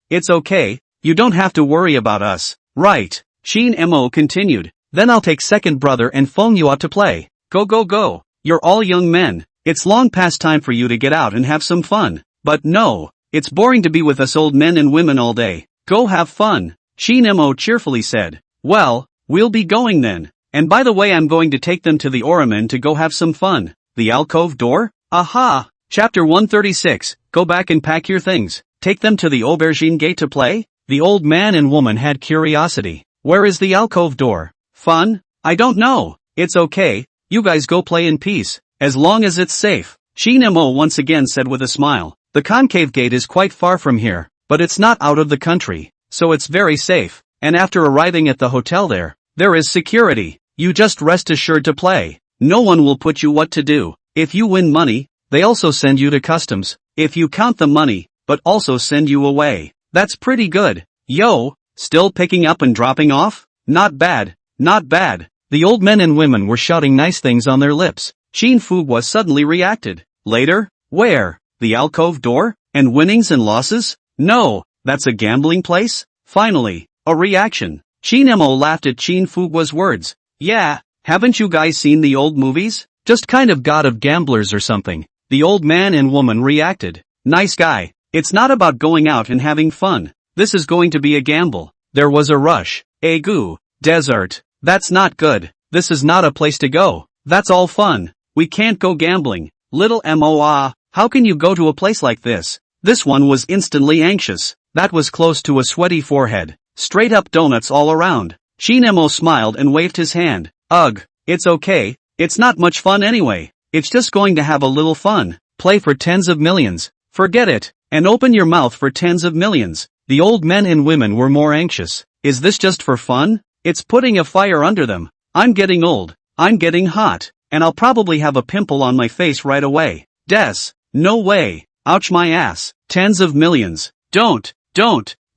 It's okay, you don't have to worry about us. Right. Qin Mo continued. Then I'll take second brother and phone you out to play. Go. You're all young men. It's long past time for you to get out and have some fun. But no, it's boring to be with us old men and women all day. Go have fun. Qin Mo cheerfully said. Well, we'll be going then. And by the way I'm going to take them to the Oramen to go have some fun. The alcove door? Aha! Chapter 136, go back and pack your things. Take them to the aubergine gate to play? The old man and woman had curiosity. Where is the alcove door? Fun? I don't know. It's okay, you guys go play in peace. As long as it's safe. Qin Mo once again said with a smile. The concave gate is quite far from here, but it's not out of the country, so it's very safe. And after arriving at the hotel there is security. You just rest assured to play. No one will put you what to do. If you win money, they also send you to customs. if you count the money, but also send you away. That's pretty good. Yo, still picking up and dropping off? Not bad, not bad. The old men and women were shouting nice things on their lips. Chin Fugwa suddenly reacted. Later? Where? The alcove door? And winnings and losses? No, that's a gambling place? Finally, a reaction. Chin Mo laughed at Chin Fugwa's words. Yeah, haven't you guys seen the old movies? Just kind of god of gamblers or something. The old man and woman reacted. Nice guy. It's not about going out and having fun. This is going to be a gamble. There was a rush. Agu. Desert. That's not good. This is not a place to go. That's all fun. We can't go gambling. Little Moa, how can you go to a place like this? This one was instantly anxious. That was close to a sweaty forehead. Straight up donuts all around. Chin Mo smiled and waved his hand. Ugh, it's okay. It's not much fun anyway. It's just going to have a little fun. Play for tens of millions. Forget it. And open your mouth for tens of millions. The old men and women were more anxious. Is this just for fun? It's putting a fire under them. I'm getting old. I'm getting hot. And I'll probably have a pimple on my face right away. Des. No way. Ouch my ass. Tens of millions. Don't.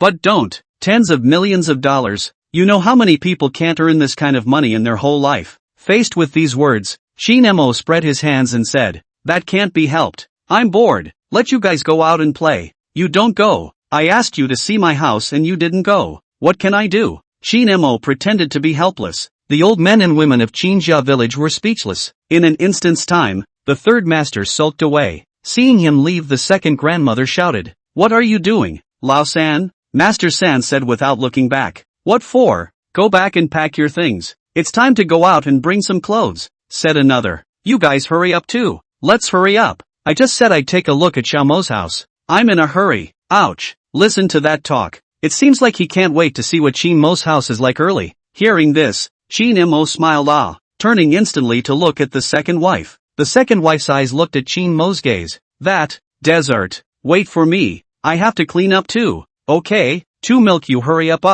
But don't. Tens of millions of dollars. You know how many people can't earn this kind of money in their whole life? Faced with these words, Chin Mo spread his hands and said, that can't be helped. I'm bored. Let you guys go out and play. You don't go. I asked you to see my house and you didn't go. What can I do? Chin Mo pretended to be helpless. The old men and women of Chinjia village were speechless. In an instant's time, the third master sulked away. Seeing him leave, the second grandmother shouted, what are you doing, Lao San? Master San said without looking back. What for? Go back and pack your things. It's time to go out and bring some clothes, said another. You guys hurry up too. Let's hurry up. I just said I'd take a look at Xiaomo's house. I'm in a hurry. Ouch. Listen to that talk. It seems like he can't wait to see what Chin Mo's house is like early. Hearing this, Chin Mo smiled turning instantly to look at the second wife. The second wife's eyes looked at Chin Mo's gaze. That, desert. Wait for me. I have to clean up too. Okay, to milk you hurry up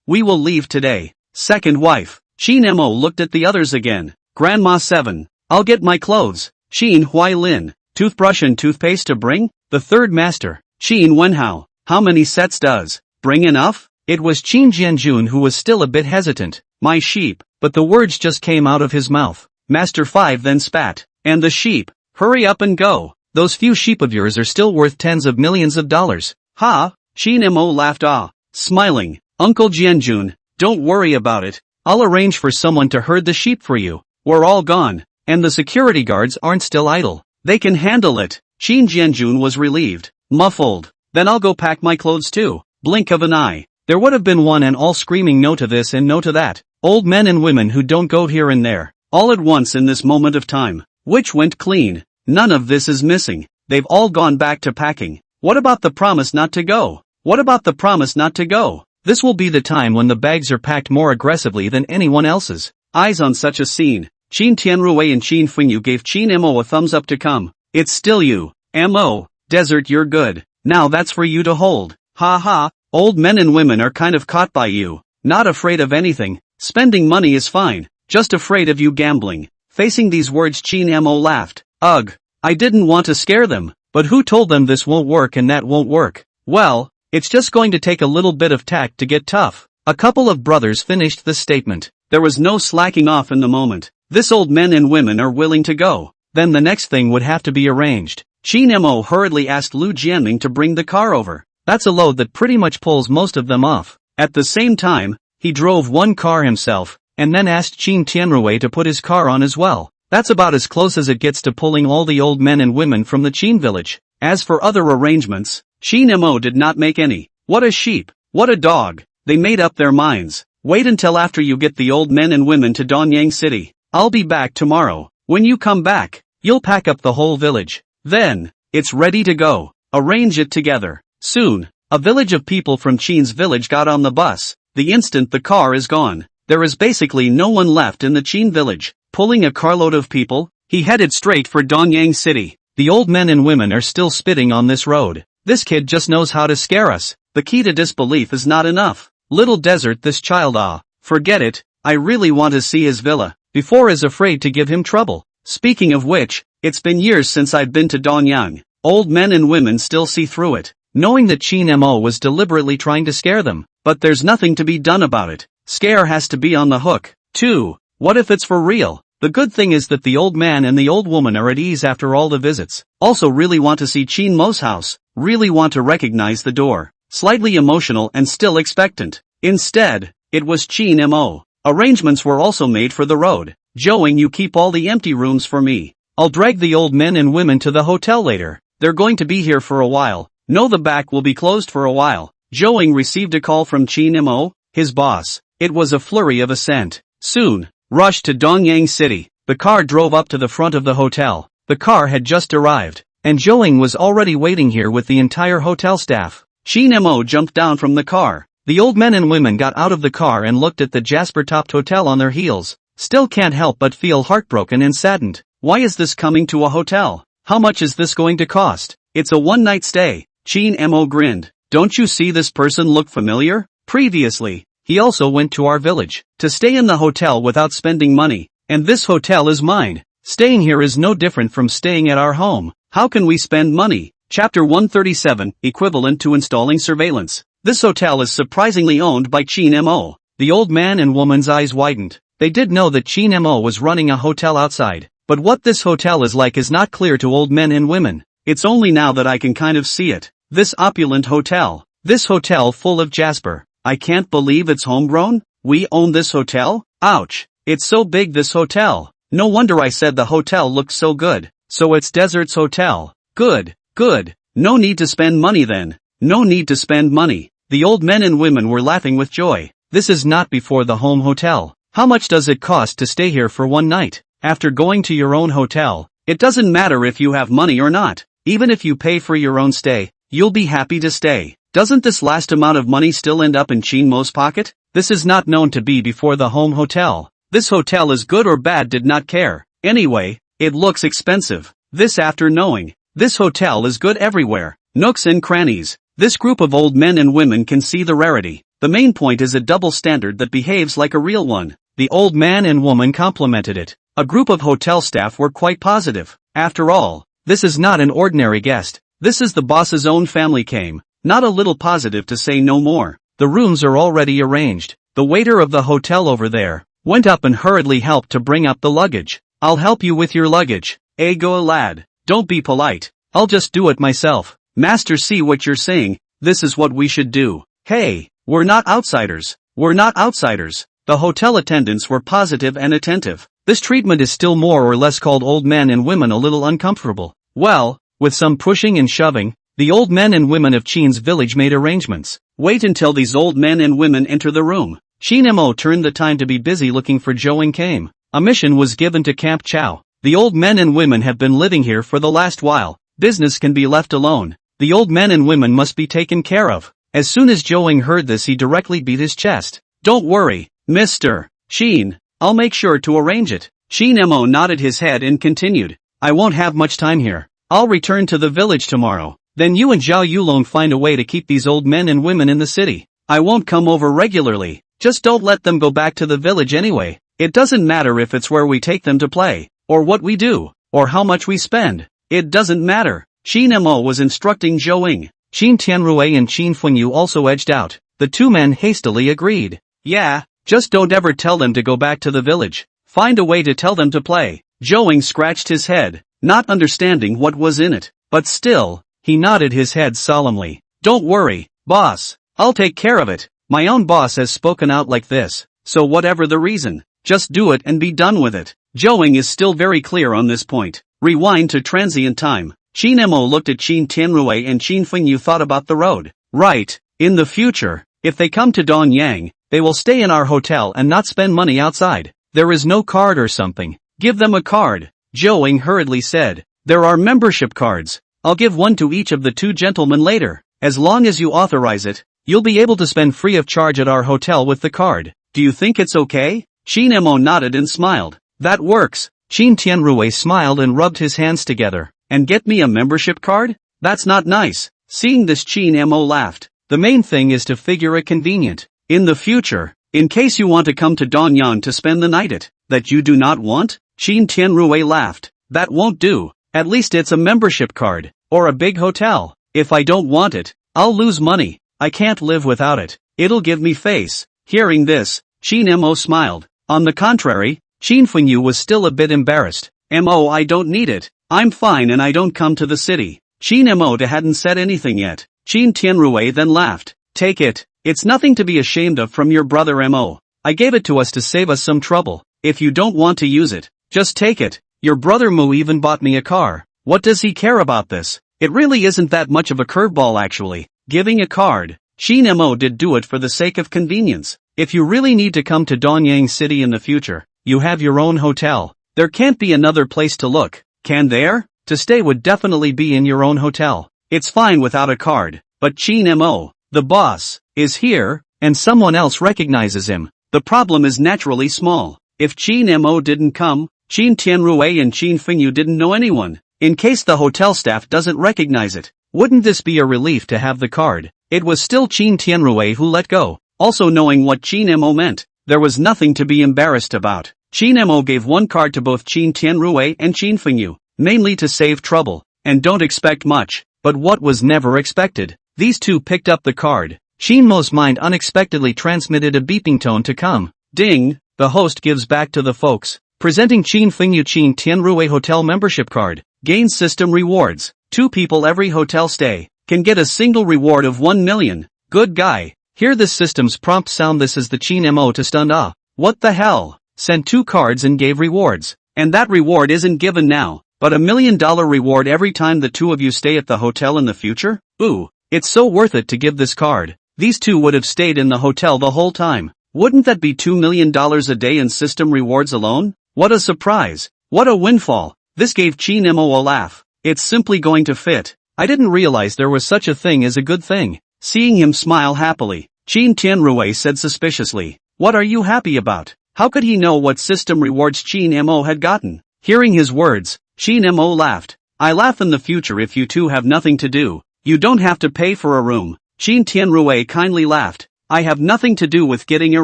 we will leave today. Second wife. Chin Mo looked at the others again. Grandma 7. I'll get my clothes. Chin Huailin. Toothbrush and toothpaste to bring? The third master. Chin Wenhao. How many sets does? Bring enough? It was Qin Jianjun who was still a bit hesitant. My sheep. But the words just came out of his mouth. Master 5 then spat. And the sheep. Hurry up and go. Those few sheep of yours are still worth tens of millions of dollars. Ha! Chin Mo laughed smiling. Uncle Jianjun, don't worry about it. I'll arrange for someone to herd the sheep for you. We're all gone. And the security guards aren't still idle. They can handle it. Qin Jianjun was relieved. Muffled. Then I'll go pack my clothes too. Blink of an eye. There would have been one and all screaming no to this and no to that. Old men and women who don't go here and there. All at once in this moment of time. Which went clean. None of this is missing. They've all gone back to packing. What about the promise not to go? What about the promise not to go? This will be the time when the bags are packed more aggressively than anyone else's. Eyes on such a scene. Qin Tianrui and Qin Fengyu gave Chin Mo a thumbs up to come. It's still you. Mo. Desert, you're good. Now that's for you to hold. Ha ha. Old men and women are kind of caught by you. Not afraid of anything. Spending money is fine. Just afraid of you gambling. Facing these words, Chin Mo laughed. Ugh. I didn't want to scare them. But who told them this won't work and that won't work? Well, it's just going to take a little bit of tact to get tough. A couple of brothers finished the statement. There was no slacking off in the moment. This old men and women are willing to go. Then the next thing would have to be arranged. Chin Mo hurriedly asked Lu Jianming to bring the car over. That's a load that pretty much pulls most of them off. At the same time, he drove one car himself, and then asked Qin Tianrui to put his car on as well. That's about as close as it gets to pulling all the old men and women from the Qin village. As for other arrangements, Chin Mo did not make any. What a sheep. What a dog. They made up their minds. Wait until after you get the old men and women to Donyang City. I'll be back tomorrow. When you come back, you'll pack up the whole village. Then, it's ready to go. Arrange it together. Soon, a village of people from Qin's village got on the bus. The instant the car is gone, there is basically no one left in the Qin village. Pulling a carload of people, he headed straight for Donyang City. The old men and women are still spitting on this road. This kid just knows how to scare us. The key to disbelief is not enough. Little desert, this child, forget it. I really want to see his villa, before is afraid to give him trouble. Speaking of which, it's been years since I've been to Donyang. Old men and women still see through it, knowing that Chin Mo was deliberately trying to scare them, but there's nothing to be done about it. Scare has to be on the hook, too. What if it's for real? The good thing is that the old man and the old woman are at ease after all the visits. Also really want to see Chin Mo's house, really want to recognize the door. Slightly emotional and still expectant. Instead, it was Chin Mo. Arrangements were also made for the road. Joing, you keep all the empty rooms for me. I'll drag the old men and women to the hotel later. They're going to be here for a while. No, the back will be closed for a while. Joing received a call from Chin Mo, his boss. It was a flurry of assent. Soon, rushed to Dongyang City. The car drove up to the front of the hotel. The car had just arrived, and Joing was already waiting here with the entire hotel staff. Chin Mo jumped down from the car. The old men and women got out of the car and looked at the Jasper-topped hotel on their heels. Still can't help but feel heartbroken and saddened. Why is this coming to a hotel? How much is this going to cost? It's a one-night stay. Chin Mo grinned. Don't you see this person look familiar? Previously, he also went to our village to stay in the hotel without spending money. And this hotel is mine. Staying here is no different from staying at our home. How can we spend money? Chapter 137, equivalent to installing surveillance. This hotel is surprisingly owned by Chin Mo. The old man and woman's eyes widened. They did know that Chin Mo was running a hotel outside, but what this hotel is like is not clear to old men and women. It's only now that I can kind of see it. This opulent hotel. This hotel full of Jasper. I can't believe it's homegrown. We own this hotel? Ouch. It's so big, this hotel. No wonder I said the hotel looked so good. So it's Desert's hotel. Good, good. No need to spend money then. No need to spend money. The old men and women were laughing with joy. This is not before the home hotel. How much does it cost to stay here for one night? After going to your own hotel, it doesn't matter if you have money or not. Even if you pay for your own stay, you'll be happy to stay. Doesn't this last amount of money still end up in Chin Mo's pocket? This is not known to be before the home hotel. This hotel is good or bad, did not care. Anyway, it looks expensive. This after knowing. This hotel is good everywhere. Nooks and crannies. This group of old men and women can see the rarity. The main point is a double standard that behaves like a real one. The old man and woman complimented it. A group of hotel staff were quite positive. After all, this is not an ordinary guest. This is the boss's own family came. Not a little positive to say no more. The rooms are already arranged. The waiter of the hotel over there went up and hurriedly helped to bring up the luggage. I'll help you with your luggage. Go lad. Don't be polite. I'll just do it myself. Master, see what you're saying. This is what we should do. Hey, we're not outsiders. We're not outsiders. The hotel attendants were positive and attentive. This treatment is still more or less called old men and women a little uncomfortable. Well, with some pushing and shoving, the old men and women of Chin's village made arrangements. Wait until these old men and women enter the room. Chin Mo turned the time to be busy looking for Joing came. A mission was given to Camp Chow. The old men and women have been living here for the last while. Business can be left alone. The old men and women must be taken care of. As soon as Joing heard this, he directly beat his chest. Don't worry, Mr. Chin. I'll make sure to arrange it. Chin Mo nodded his head and continued. I won't have much time here. I'll return to the village tomorrow. Then you and Zhao Yulong find a way to keep these old men and women in the city. I won't come over regularly. Just don't let them go back to the village anyway. It doesn't matter if it's where we take them to play, or what we do, or how much we spend. It doesn't matter. Chin Mo was instructing Joing. Qin Tianrui and Qin Fengyu also edged out. The two men hastily agreed. Yeah, just don't ever tell them to go back to the village. Find a way to tell them to play. Joing scratched his head, not understanding what was in it, but still, he nodded his head solemnly. Don't worry, boss. I'll take care of it. My own boss has spoken out like this, so whatever the reason, just do it and be done with it. Joing is still very clear on this point. Rewind to transient time. Chin Mo looked at Qin Tianrui and Qin Fengyu, thought about the road. Right, in the future, if they come to Donyang, they will stay in our hotel and not spend money outside. There is no card or something. Give them a card. Joing hurriedly said. There are membership cards. I'll give one to each of the two gentlemen later. As long as you authorize it, you'll be able to spend free of charge at our hotel with the card. Do you think it's okay? Chin Mo nodded and smiled. That works. Qin Tianrui smiled and rubbed his hands together. And get me a membership card? That's not nice. Seeing this, Chin Mo laughed. The main thing is to figure it convenient. In the future, in case you want to come to Donyang to spend the night that you do not want? Qin Tianrui laughed. That won't do. At least it's a membership card. Or a big hotel? If I don't want it, I'll lose money. I can't live without it. It'll give me face. Hearing this, Chin Mo smiled. On the contrary, Chin Fengyu was still a bit embarrassed. Mo, I don't need it. I'm fine and I don't come to the city. Chin Mo hadn't said anything yet. Chin Tianrui then laughed. Take it. It's nothing to be ashamed of from your brother Mo. I gave it to us to save us some trouble. If you don't want to use it, just take it. Your brother Mu even bought me a car. What does he care about this? It really isn't that much of a curveball actually. Giving a card. Chin Mo did do it for the sake of convenience. If you really need to come to Donyang City in the future, you have your own hotel. There can't be another place to look, can there? To stay would definitely be in your own hotel. It's fine without a card, but Chin Mo, the boss, is here, and someone else recognizes him. The problem is naturally small. If Chin Mo didn't come, Chin Tianrui and Chin Fengyu didn't know anyone. In case the hotel staff doesn't recognize it, wouldn't this be a relief to have the card? It was still Chin Tianrui who let go. Also knowing what Chin Mo meant, there was nothing to be embarrassed about. Chin Mo gave one card to both Chin Tianrui and Chin Fengyu, mainly to save trouble, and don't expect much. But what was never expected? These two picked up the card. Chin Mo's mind unexpectedly transmitted a beeping tone to come. Ding! The host gives back to the folks, presenting Chin Fengyu Chin Tianrui hotel membership card. Gain system rewards. 2 people every hotel stay can get a single reward of 1 million. Good guy. Hear this system's prompt sound. This is the Chin Mo to stunned. What the hell? Sent 2 cards and gave rewards. And that reward isn't given now, but $1 million reward every time the 2 of you stay at the hotel in the future? Ooh, it's so worth it to give this card. These 2 would have stayed in the hotel the whole time. Wouldn't that be $2 million a day in system rewards alone? What a surprise. What a windfall. This gave Chin Mo a laugh. It's simply going to fit. I didn't realize there was such a thing as a good thing. Seeing him smile happily, Chin Tianrui said suspiciously, what are you happy about? How could he know what system rewards Chin Mo had gotten? Hearing his words, Chin Mo laughed. I laugh in the future if you 2 have nothing to do. You don't have to pay for a room. Chin Tianrui kindly laughed. I have nothing to do with getting a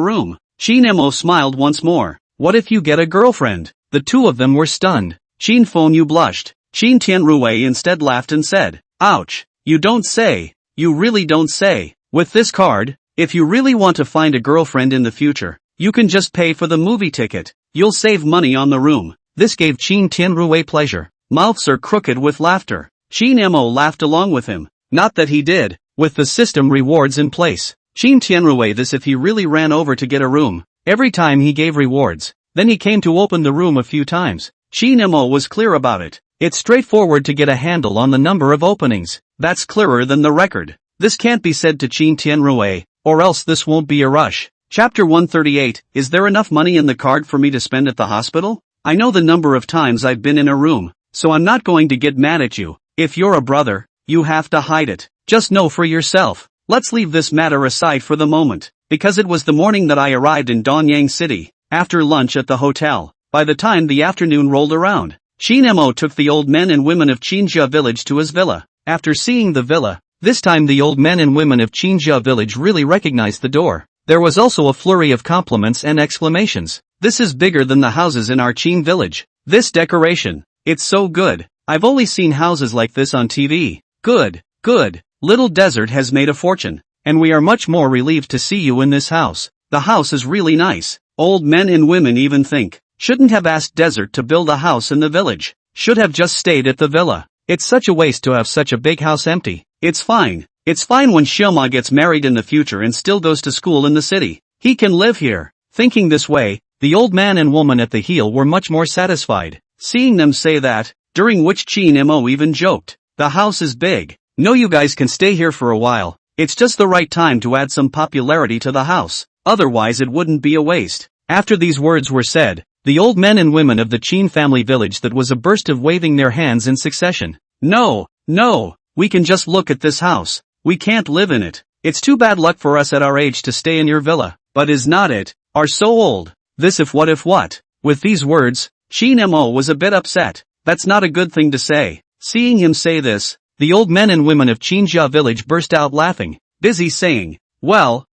room. Chin Mo smiled once more. What if you get a girlfriend? The 2 of them were stunned. Chin Fengyu blushed. Chin Tianrui instead laughed and said, ouch, you don't say. You really don't say. With this card, if you really want to find a girlfriend in the future, you can just pay for the movie ticket. You'll save money on the room. This gave Chin Tianrui pleasure. Mouths are crooked with laughter. Chin Mo laughed along with him. Not that he did. With the system rewards in place, Chin Tianrui this if he really ran over to get a room. Every time he gave rewards. Then he came to open the room a few times. Chin Mo was clear about it. It's straightforward to get a handle on the number of openings. That's clearer than the record. This can't be said to Chin Tianrui, or else this won't be a rush. Chapter 138, is there enough money in the card for me to spend at the hospital? I know the number of times I've been in a room, so I'm not going to get mad at you. If you're a brother, you have to hide it. Just know for yourself. Let's leave this matter aside for the moment, because it was the morning that I arrived in Donyang City, after lunch at the hotel. By the time the afternoon rolled around, Chin Mo took the old men and women of Qinjia village to his villa. After seeing the villa, this time the old men and women of Qinjia village really recognized the door. There was also a flurry of compliments and exclamations. This is bigger than the houses in our Qin village. This decoration, it's so good. I've only seen houses like this on TV. Good, good. Little Desert has made a fortune, and we are much more relieved to see you in this house. The house is really nice. Old men and women even think, shouldn't have asked Desert to build a house in the village. Should have just stayed at the villa. It's such a waste to have such a big house empty. It's fine. It's fine when Shilma gets married in the future and still goes to school in the city. He can live here. Thinking this way, the old man and woman at the heel were much more satisfied. Seeing them say that, during which Chin Mo even joked, the house is big. No, you guys can stay here for a while. It's just the right time to add some popularity to the house. Otherwise it wouldn't be a waste. After these words were said, the old men and women of the Qin family village that was a burst of waving their hands in succession. No, no, we can just look at this house. We can't live in it. It's too bad luck for us at our age to stay in your villa. But is not it? Are so old. This if what? With these words, Chin Mo was a bit upset. That's not a good thing to say. Seeing him say this, the old men and women of Qinjia village burst out laughing, busy saying, well,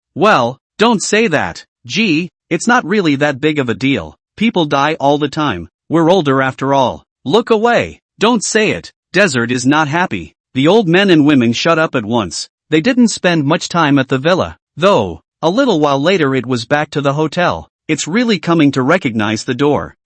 don't say that. Gee, it's not really that big of a deal. People die all the time. We're older after all. Look away. Don't say it. Desert is not happy. The old men and women shut up at once. They didn't spend much time at the villa, though. A little while later it was back to the hotel. It's really coming to recognize the door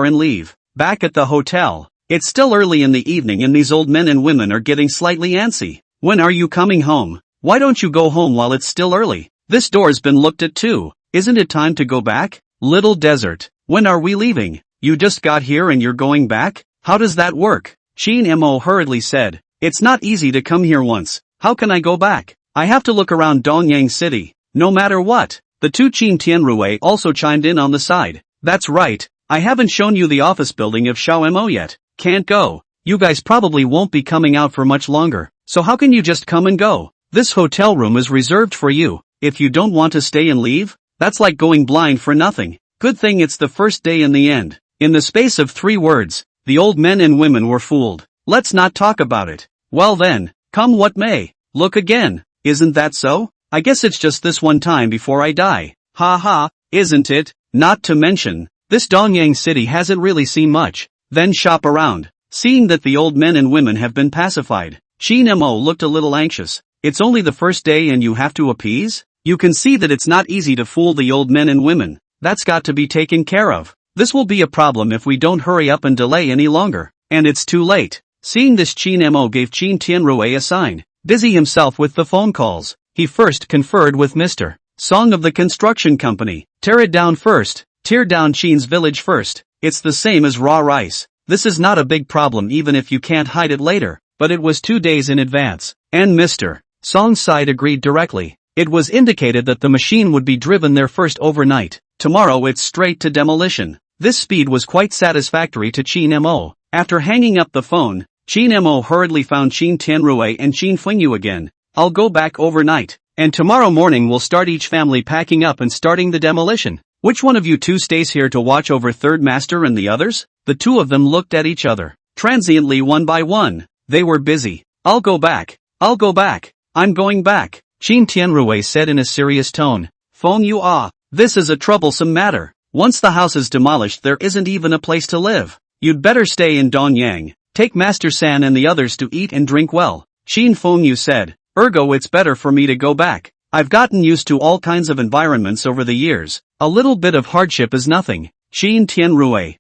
and leave. Back at the hotel. It's still early in the evening and these old men and women are getting slightly antsy. When are you coming home? Why don't you go home while it's still early? This door's been looked at too. Isn't it time to go back? Little Desert. When are we leaving? You just got here and you're going back? How does that work? Shin Mo hurriedly said. It's not easy to come here once. How can I go back? I have to look around Dongyang City. No matter what. The two Qin Tianrui also chimed in on the side. That's right. I haven't shown you the office building of Xiao Mo yet. Can't go. You guys probably won't be coming out for much longer. So how can you just come and go? This hotel room is reserved for you. If you don't want to stay and leave, that's like going blind for nothing. Good thing it's the first day in the end. In the space of 3 words, the old men and women were fooled. Let's not talk about it. Well then, come what may. Look again. Isn't that so? I guess it's just this one time before I die. Ha ha, isn't it? Not to mention, this Dongyang City hasn't really seen much. Then shop around. Seeing that the old men and women have been pacified, Shin Mo looked a little anxious. It's only the first day and you have to appease? You can see that it's not easy to fool the old men and women. That's got to be taken care of. This will be a problem if we don't hurry up and delay any longer. And it's too late. Seeing this, Shin Mo gave Qin Tianrui a sign. Busy himself with the phone calls, he first conferred with Mr. Song of the construction company. Tear it down first. Tear down Qin's village first. It's the same as raw rice. This is not a big problem even if you can't hide it later. But it was 2 days in advance. And Mr. Song's side agreed directly. It was indicated that the machine would be driven there first overnight. Tomorrow it's straight to demolition. This speed was quite satisfactory to Qin Mo. After hanging up the phone, Qin Mo hurriedly found Qin Tianrui and Qin Fengyu again. I'll go back overnight. And tomorrow morning we'll start each family packing up and starting the demolition. Which one of you two stays here to watch over Third Master and the others? The two of them looked at each other. Transiently one by one. They were busy. I'll go back. I'll go back. I'm going back. Qin Tianrui said in a serious tone. Fengyu, this is a troublesome matter. Once the house is demolished there isn't even a place to live. You'd better stay in Donyang. Take Master San and the others to eat and drink well. Qin Fengyu said. Ergo it's better for me to go back. I've gotten used to all kinds of environments over the years. A little bit of hardship is nothing. Qin Tianrui.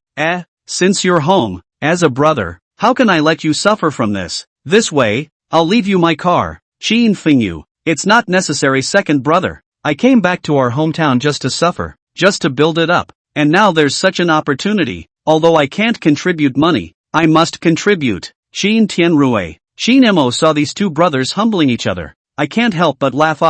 Since you're home, as a brother, how can I let you suffer from this? This way, I'll leave you my car. Qin Fengyu. It's not necessary, second brother. I came back to our hometown just to suffer, just to build it up. And now there's such an opportunity. Although I can't contribute money, I must contribute. Qin Tianrui. Shin Mo saw these two brothers humbling each other. I can't help but laugh.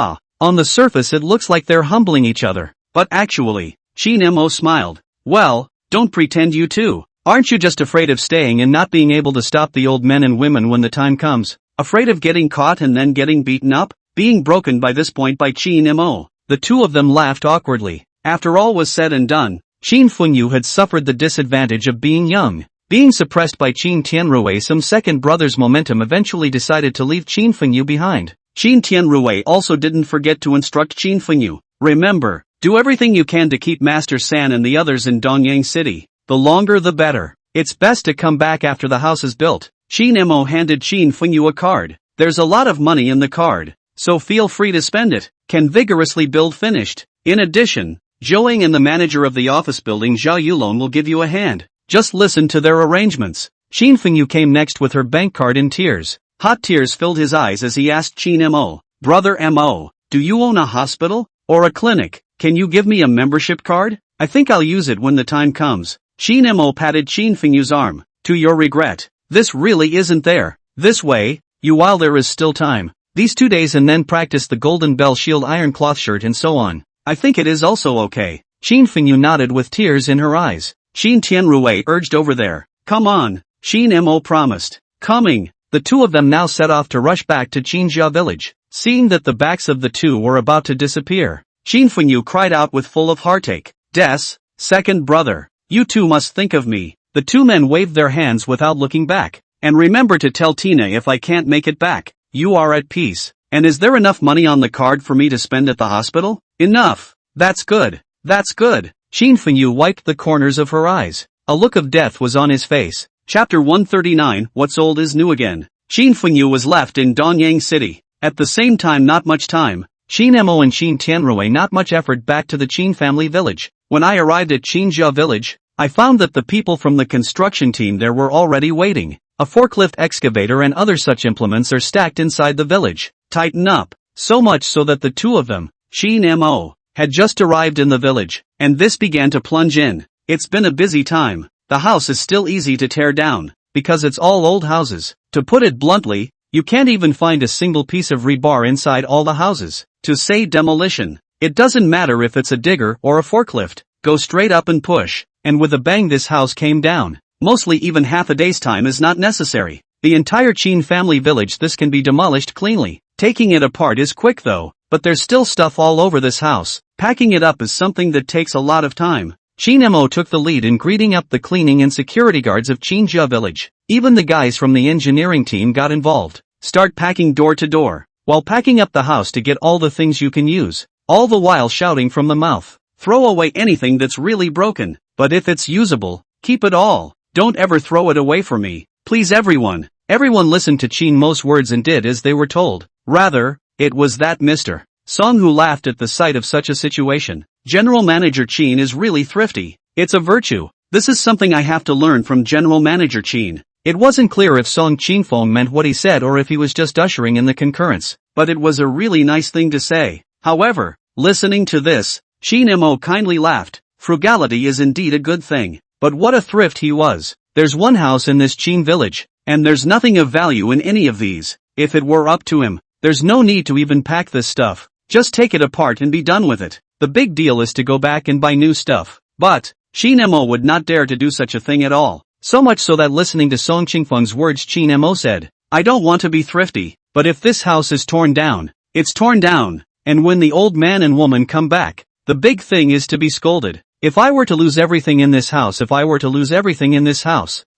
On the surface it looks like they're humbling each other. But actually, Shin Mo smiled. Well, don't pretend you two. Aren't you just afraid of staying and not being able to stop the old men and women when the time comes? Afraid of getting caught and then getting beaten up? Being broken by this point by Qin Mo. The two of them laughed awkwardly. After all was said and done, Qin Fengyu had suffered the disadvantage of being young. Being suppressed by Qin Tianrui, some second brother's momentum eventually decided to leave Qin Fengyu behind. Qin Tianrui also didn't forget to instruct Qin Fengyu. Remember, do everything you can to keep Master San and the others in Donyang City. The longer the better. It's best to come back after the house is built. Shin Mo handed Qin Fengyu a card. There's a lot of money in the card, so feel free to spend it. Can vigorously build finished. In addition, Zhouing and the manager of the office building Zhao Yulong will give you a hand. Just listen to their arrangements. Qin Fengyu came next with her bank card in tears. Hot tears filled his eyes as he asked Qin Mo, Brother Mo, do you own a hospital? Or a clinic? Can you give me a membership card? I think I'll use it when the time comes. Shin Mo patted Qin Fengyu's arm. To your regret, this really isn't there. This way, you while there is still time. These 2 days and then practice the golden bell shield iron cloth shirt and so on. I think it is also okay. Qin Fengyu nodded with tears in her eyes. Qin Tianrui urged over there. Come on, Shin Mo promised. Coming. The two of them now set off to rush back to Qinjia village. Seeing that the backs of the two were about to disappear, Qin Fengyu cried out with full of heartache. Des, second brother, you two must think of me. The two men waved their hands without looking back. And remember to tell Tina if I can't make it back. You are at peace. And is there enough money on the card for me to spend at the hospital? Enough. That's good. That's good. Qin Fengyu wiped the corners of her eyes. A look of death was on his face. Chapter 139, What's Old is New Again. Qin Fengyu was left in Donyang City. At the same time, not much time. Qin Mo and Qin Tianrui, not much effort, back to the Qin family village. When I arrived at Qinjia village, I found that the people from the construction team there were already waiting. A forklift, excavator and other such implements are stacked inside the village. Tighten up. So much so that the two of them, Qin Mo, had just arrived in the village, and this began to plunge in. It's been a busy time. The house is still easy to tear down, because it's all old houses. To put it bluntly, you can't even find a single piece of rebar inside all the houses. To say demolition, it doesn't matter if it's a digger or a forklift. Go straight up and push, and with a bang this house came down. Mostly even half a day's time is not necessary. The entire Qin family village, this can be demolished cleanly. Taking it apart is quick though, but there's still stuff all over this house. Packing it up is something that takes a lot of time. Qin Mo took the lead in greeting up the cleaning and security guards of Qinjia village. Even the guys from the engineering team got involved. Start packing door to door, while packing up the house to get all the things you can use. All the while shouting from the mouth, throw away anything that's really broken, but if it's usable, keep it all. Don't ever throw it away for me, please everyone. Everyone listened to Qin Mo's words and did as they were told. Rather, it was that Mr. Song who laughed at the sight of such a situation. General Manager Qin is really thrifty. It's a virtue. This is something I have to learn from General Manager Qin. It wasn't clear if Song Qinfeng meant what he said or if he was just ushering in the concurrence, but it was a really nice thing to say. However, listening to this, Qin Mo kindly laughed. Frugality is indeed a good thing, but what a thrift he was. There's one house in this Qin village, and there's nothing of value in any of these. If it were up to him, there's no need to even pack this stuff. Just take it apart and be done with it. The big deal is to go back and buy new stuff. But Qin Mo would not dare to do such a thing at all. So much so that listening to Song Qingfeng's words, Qin Mo said, I don't want to be thrifty, but if this house is torn down, it's torn down. And when the old man and woman come back, the big thing is to be scolded. If I were to lose everything in this house,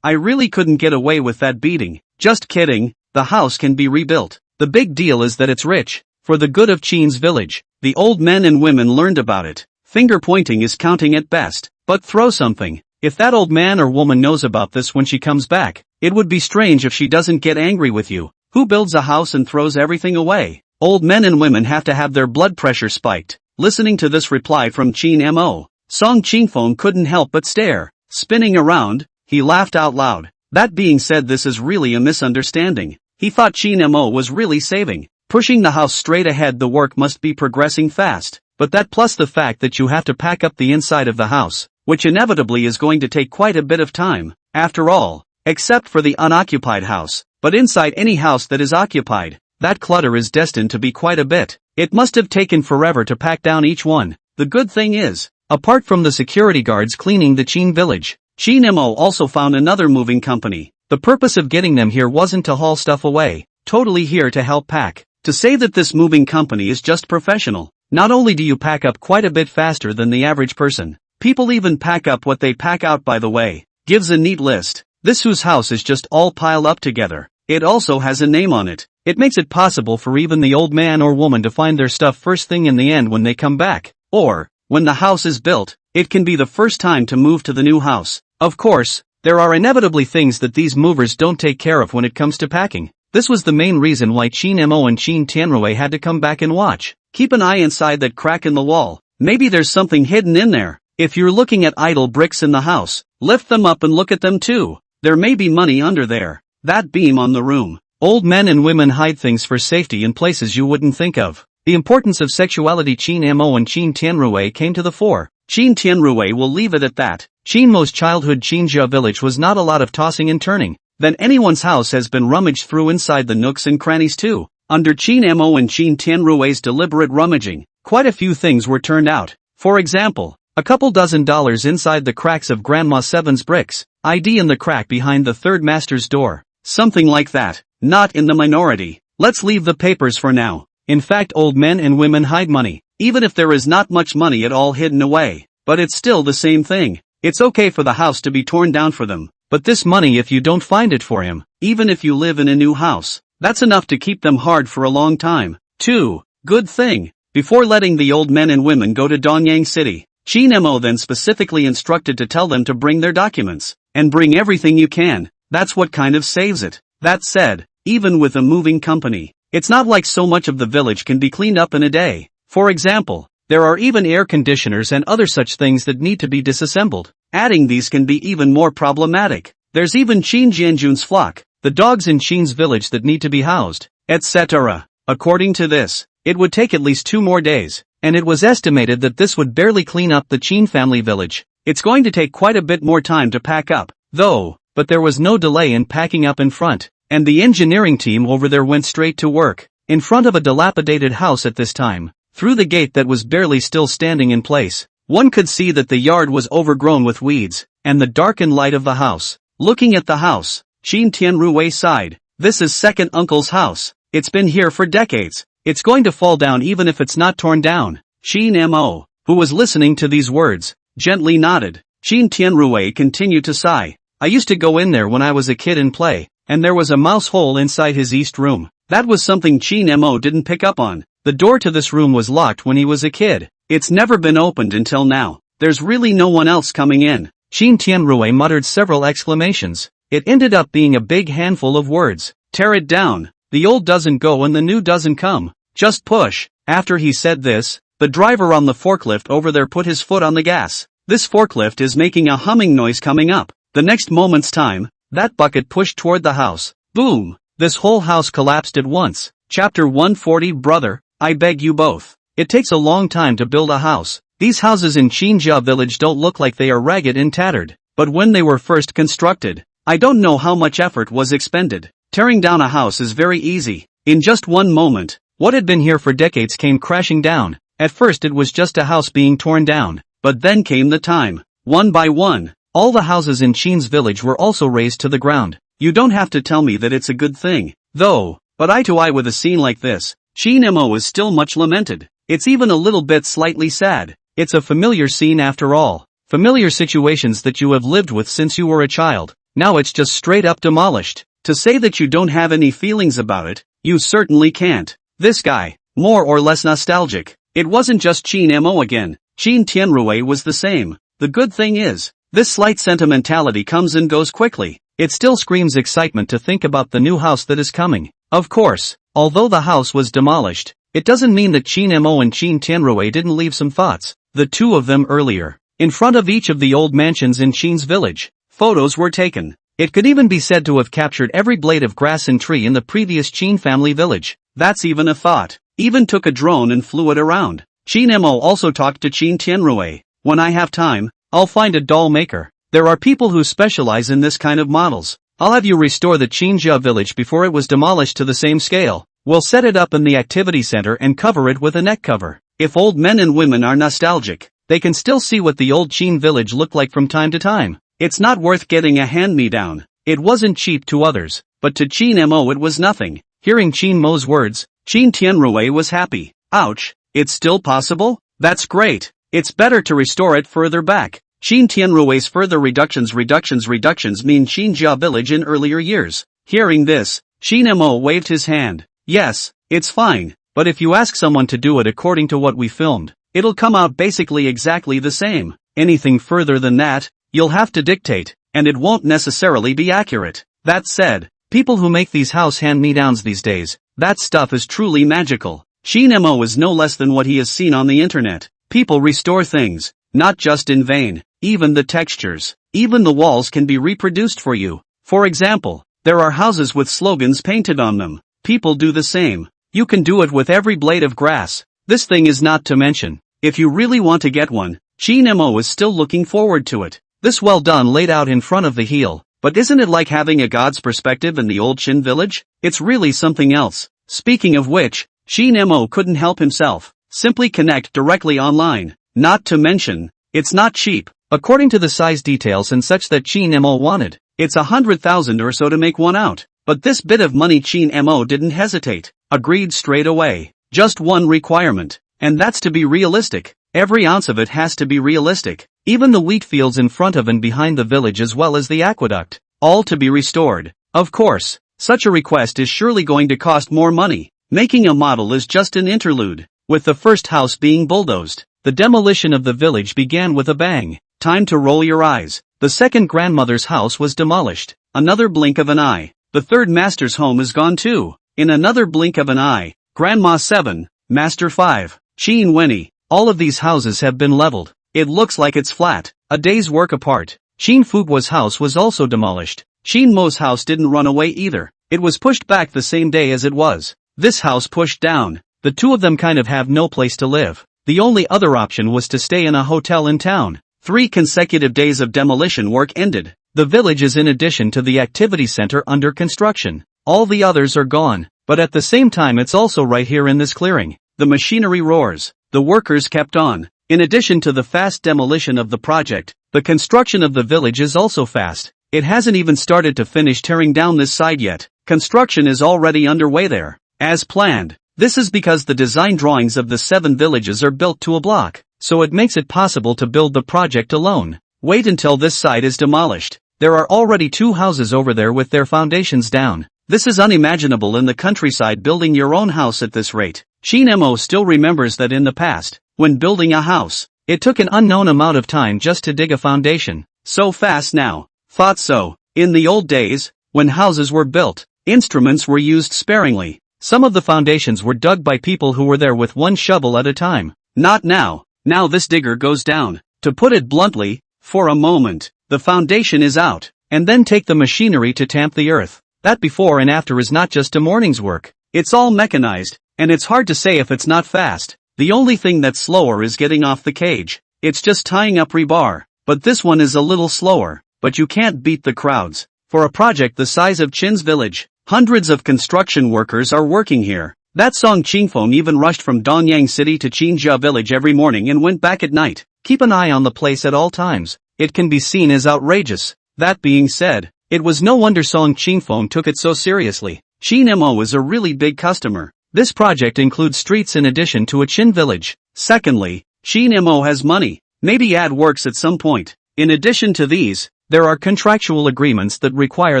I really couldn't get away with that beating. Just kidding, the house can be rebuilt. The big deal is that it's rich, for the good of Qin's village. The old men and women learned about it. Finger pointing is counting at best, but throw something. If that old man or woman knows about this when she comes back, it would be strange if she doesn't get angry with you. Who builds a house and throws everything away? Old men and women have to have their blood pressure spiked. Listening to this reply from Qin Mo, Song Qingfeng couldn't help but stare. Spinning around, he laughed out loud. That being said, this is really a misunderstanding. He thought Qin Mo was really saving, pushing the house straight ahead. The work must be progressing fast, but that plus the fact that you have to pack up the inside of the house, which inevitably is going to take quite a bit of time. After all, except for the unoccupied house, but inside any house that is occupied, that clutter is destined to be quite a bit. It must have taken forever to pack down each one. The good thing is, apart from the security guards cleaning the Qin village, Qin Mo also found another moving company. The purpose of getting them here wasn't to haul stuff away, totally here to help pack. To say that this moving company is just professional, not only do you pack up quite a bit faster than the average person, people even pack up what they pack out, by the way. Gives a neat list. This whose house is just all piled up together. It also has a name on it. It makes it possible for even the old man or woman to find their stuff first thing in the end when they come back. Or, when the house is built, it can be the first time to move to the new house. Of course, there are inevitably things that these movers don't take care of when it comes to packing. This was the main reason why Qin Mo and Qin Tianrui had to come back and watch. Keep an eye inside that crack in the wall. Maybe there's something hidden in there. If you're looking at idle bricks in the house, lift them up and look at them too. There may be money under there. That beam on the room. Old men and women hide things for safety in places you wouldn't think of. The importance of sexuality. Qin Mo and Qin Tianrui came to the fore. Qin Tianrui will leave it at that. Qin Mo's childhood Qinjia village was not a lot of tossing and turning. Then anyone's house has been rummaged through inside the nooks and crannies too. Under Qin Mo and Qin Tianrui's deliberate rummaging, quite a few things were turned out. For example, a couple dozen dollars inside the cracks of Grandma Seven's bricks, ID in the crack behind the third master's door. Something like that. Not in the minority. Let's leave the papers for now. In fact, old men and women hide money, even if there is not much money at all hidden away. But it's still the same thing. It's okay for the house to be torn down for them, but this money, if you don't find it for him, even if you live in a new house, that's enough to keep them hard for a long time. 2. Good thing. Before letting the old men and women go to Donyang City, Qin Mo then specifically instructed to tell them to bring their documents, and bring everything you can. That's what kind of saves it. That said, even with a moving company. It's not like so much of the village can be cleaned up in a day. For example, there are even air conditioners and other such things that need to be disassembled. Adding these can be even more problematic. There's even Qin Jianjun's flock, the dogs in Qin's village that need to be housed, etc. According to this, it would take at least 2 more days, and it was estimated that this would barely clean up the Qin family village. It's going to take quite a bit more time to pack up, though, but there was no delay in packing up in front, and the engineering team over there went straight to work, in front of a dilapidated house at this time. Through the gate that was barely still standing in place, one could see that the yard was overgrown with weeds, and the darkened light of the house. Looking at the house, Qin Tianruwei sighed. This is second uncle's house. It's been here for decades. It's going to fall down even if it's not torn down. Qin Mo, who was listening to these words, gently nodded. Qin Tianruwei continued to sigh. I used to go in there when I was a kid and play, and there was a mouse hole inside his east room. That was something Qin Mo didn't pick up on. The door to this room was locked when he was a kid. It's never been opened until now. There's really no one else coming in. Qin Tianruwei muttered several exclamations. It ended up being a big handful of words. Tear it down. The old doesn't go and the new doesn't come. Just push. After he said this, the driver on the forklift over there put his foot on the gas. This forklift is making a humming noise coming up. The next moment's time, that bucket pushed toward the house. Boom! This whole house collapsed at once. Chapter 140. Brother, I beg you both. It takes a long time to build a house. These houses in Qinjia village don't look like they are ragged and tattered, but when they were first constructed, I don't know how much effort was expended. Tearing down a house is very easy. In just one moment, what had been here for decades came crashing down. At first it was just a house being torn down, but then came the time. One by one, all the houses in Qin's village were also razed to the ground. You don't have to tell me that it's a good thing, though, but eye to eye with a scene like this, Qin Mo is still much lamented. It's even a little bit slightly sad. It's a familiar scene after all. Familiar situations that you have lived with since you were a child. Now it's just straight up demolished. To say that you don't have any feelings about it, you certainly can't. This guy, more or less nostalgic. It wasn't just Qin Mo again. Qin Tianruwei was the same. The good thing is, this slight sentimentality comes and goes quickly. It still screams excitement to think about the new house that is coming. Of course, although the house was demolished, it doesn't mean that Qin Mo and Qin Tianruwei didn't leave some thoughts. The two of them earlier, in front of each of the old mansions in Qin's village, photos were taken. It could even be said to have captured every blade of grass and tree in the previous Qin family village. That's even a thought. Even took a drone and flew it around. Qin Mo also talked to Qin Tianruwei. When I have time, I'll find a doll maker. There are people who specialize in this kind of models. I'll have you restore the Qinjia village before it was demolished to the same scale. We'll set it up in the activity center and cover it with a neck cover. If old men and women are nostalgic, they can still see what the old Qin village looked like from time to time. It's not worth getting a hand-me-down. It wasn't cheap to others, but to Qin Mo it was nothing. Hearing Qin Mo's words, Qin Tianruwei was happy. Ouch, it's still possible? That's great. It's better to restore it further back. Qin Tianruwei's further reductions mean Qinjia village in earlier years. Hearing this, Qin Mo waved his hand. Yes, it's fine, but if you ask someone to do it according to what we filmed, it'll come out basically exactly the same. Anything further than that, you'll have to dictate, and it won't necessarily be accurate. That said, people who make these house hand-me-downs these days, that stuff is truly magical. Qin Mo is no less than what he has seen on the internet. People restore things, not just in vain. Even the textures, even the walls can be reproduced for you. For example, there are houses with slogans painted on them. People do the same. You can do it with every blade of grass. This thing is not to mention. If you really want to get one, Qin Mo is still looking forward to it. This well done laid out in front of the heel. But isn't it like having a god's perspective in the old Qin village? It's really something else. Speaking of which, Qin Mo couldn't help himself. Simply connect directly online. Not to mention, it's not cheap. According to the size details and such that Qin Mo wanted, it's 100,000 or so to make one out. But this bit of money Qin Mo didn't hesitate. Agreed straight away. Just one requirement, and that's to be realistic. Every ounce of it has to be realistic. Even the wheat fields in front of and behind the village as well as the aqueduct. All to be restored. Of course, such a request is surely going to cost more money. Making a model is just an interlude. With the first house being bulldozed, the demolition of the village began with a bang. Time to roll your eyes. The second grandmother's house was demolished. Another blink of an eye. The third master's home is gone too. In another blink of an eye, Grandma 7, Master 5, Chin Wenny, all of these houses have been leveled. It looks like it's flat, a day's work apart. Chin Fuguo's house was also demolished. Chin Mo's house didn't run away either. It was pushed back the same day as it was. This house pushed down. The two of them kind of have no place to live. The only other option was to stay in a hotel in town. 3 consecutive days of demolition work ended. The village is in addition to the activity center under construction. All the others are gone, but at the same time it's also right here in this clearing. The machinery roars. The workers kept on. In addition to the fast demolition of the project, the construction of the village is also fast. It hasn't even started to finish tearing down this side yet. Construction is already underway there. As planned. This is because the design drawings of the 7 villages are built to a block, so it makes it possible to build the project alone. Wait until this side is demolished. There are already 2 houses over there with their foundations down. This is unimaginable in the countryside, building your own house at this rate. Chin Mo still remembers that in the past, when building a house, it took an unknown amount of time just to dig a foundation. So fast now. Thought so. In the old days, when houses were built, instruments were used sparingly. Some of the foundations were dug by people who were there with 1 shovel at a time. Not now. Now this digger goes down. To put it bluntly, for a moment, the foundation is out, and then take the machinery to tamp the earth. That before and after is not just a morning's work. It's all mechanized, and it's hard to say if it's not fast. The only thing that's slower is getting off the cage. It's just tying up rebar. But this one is a little slower. But you can't beat the crowds. For a project the size of Chin's village, hundreds of construction workers are working here. That Song Qingfeng even rushed from Donyang City to Qinjia village every morning and went back at night. Keep an eye on the place at all times. It can be seen as outrageous. That being said, it was no wonder Song Qingfeng took it so seriously. Chin Mo is a really big customer. This project includes streets in addition to a Chin village. Secondly, Chin Mo has money. Maybe ad works at some point. In addition to these, there are contractual agreements that require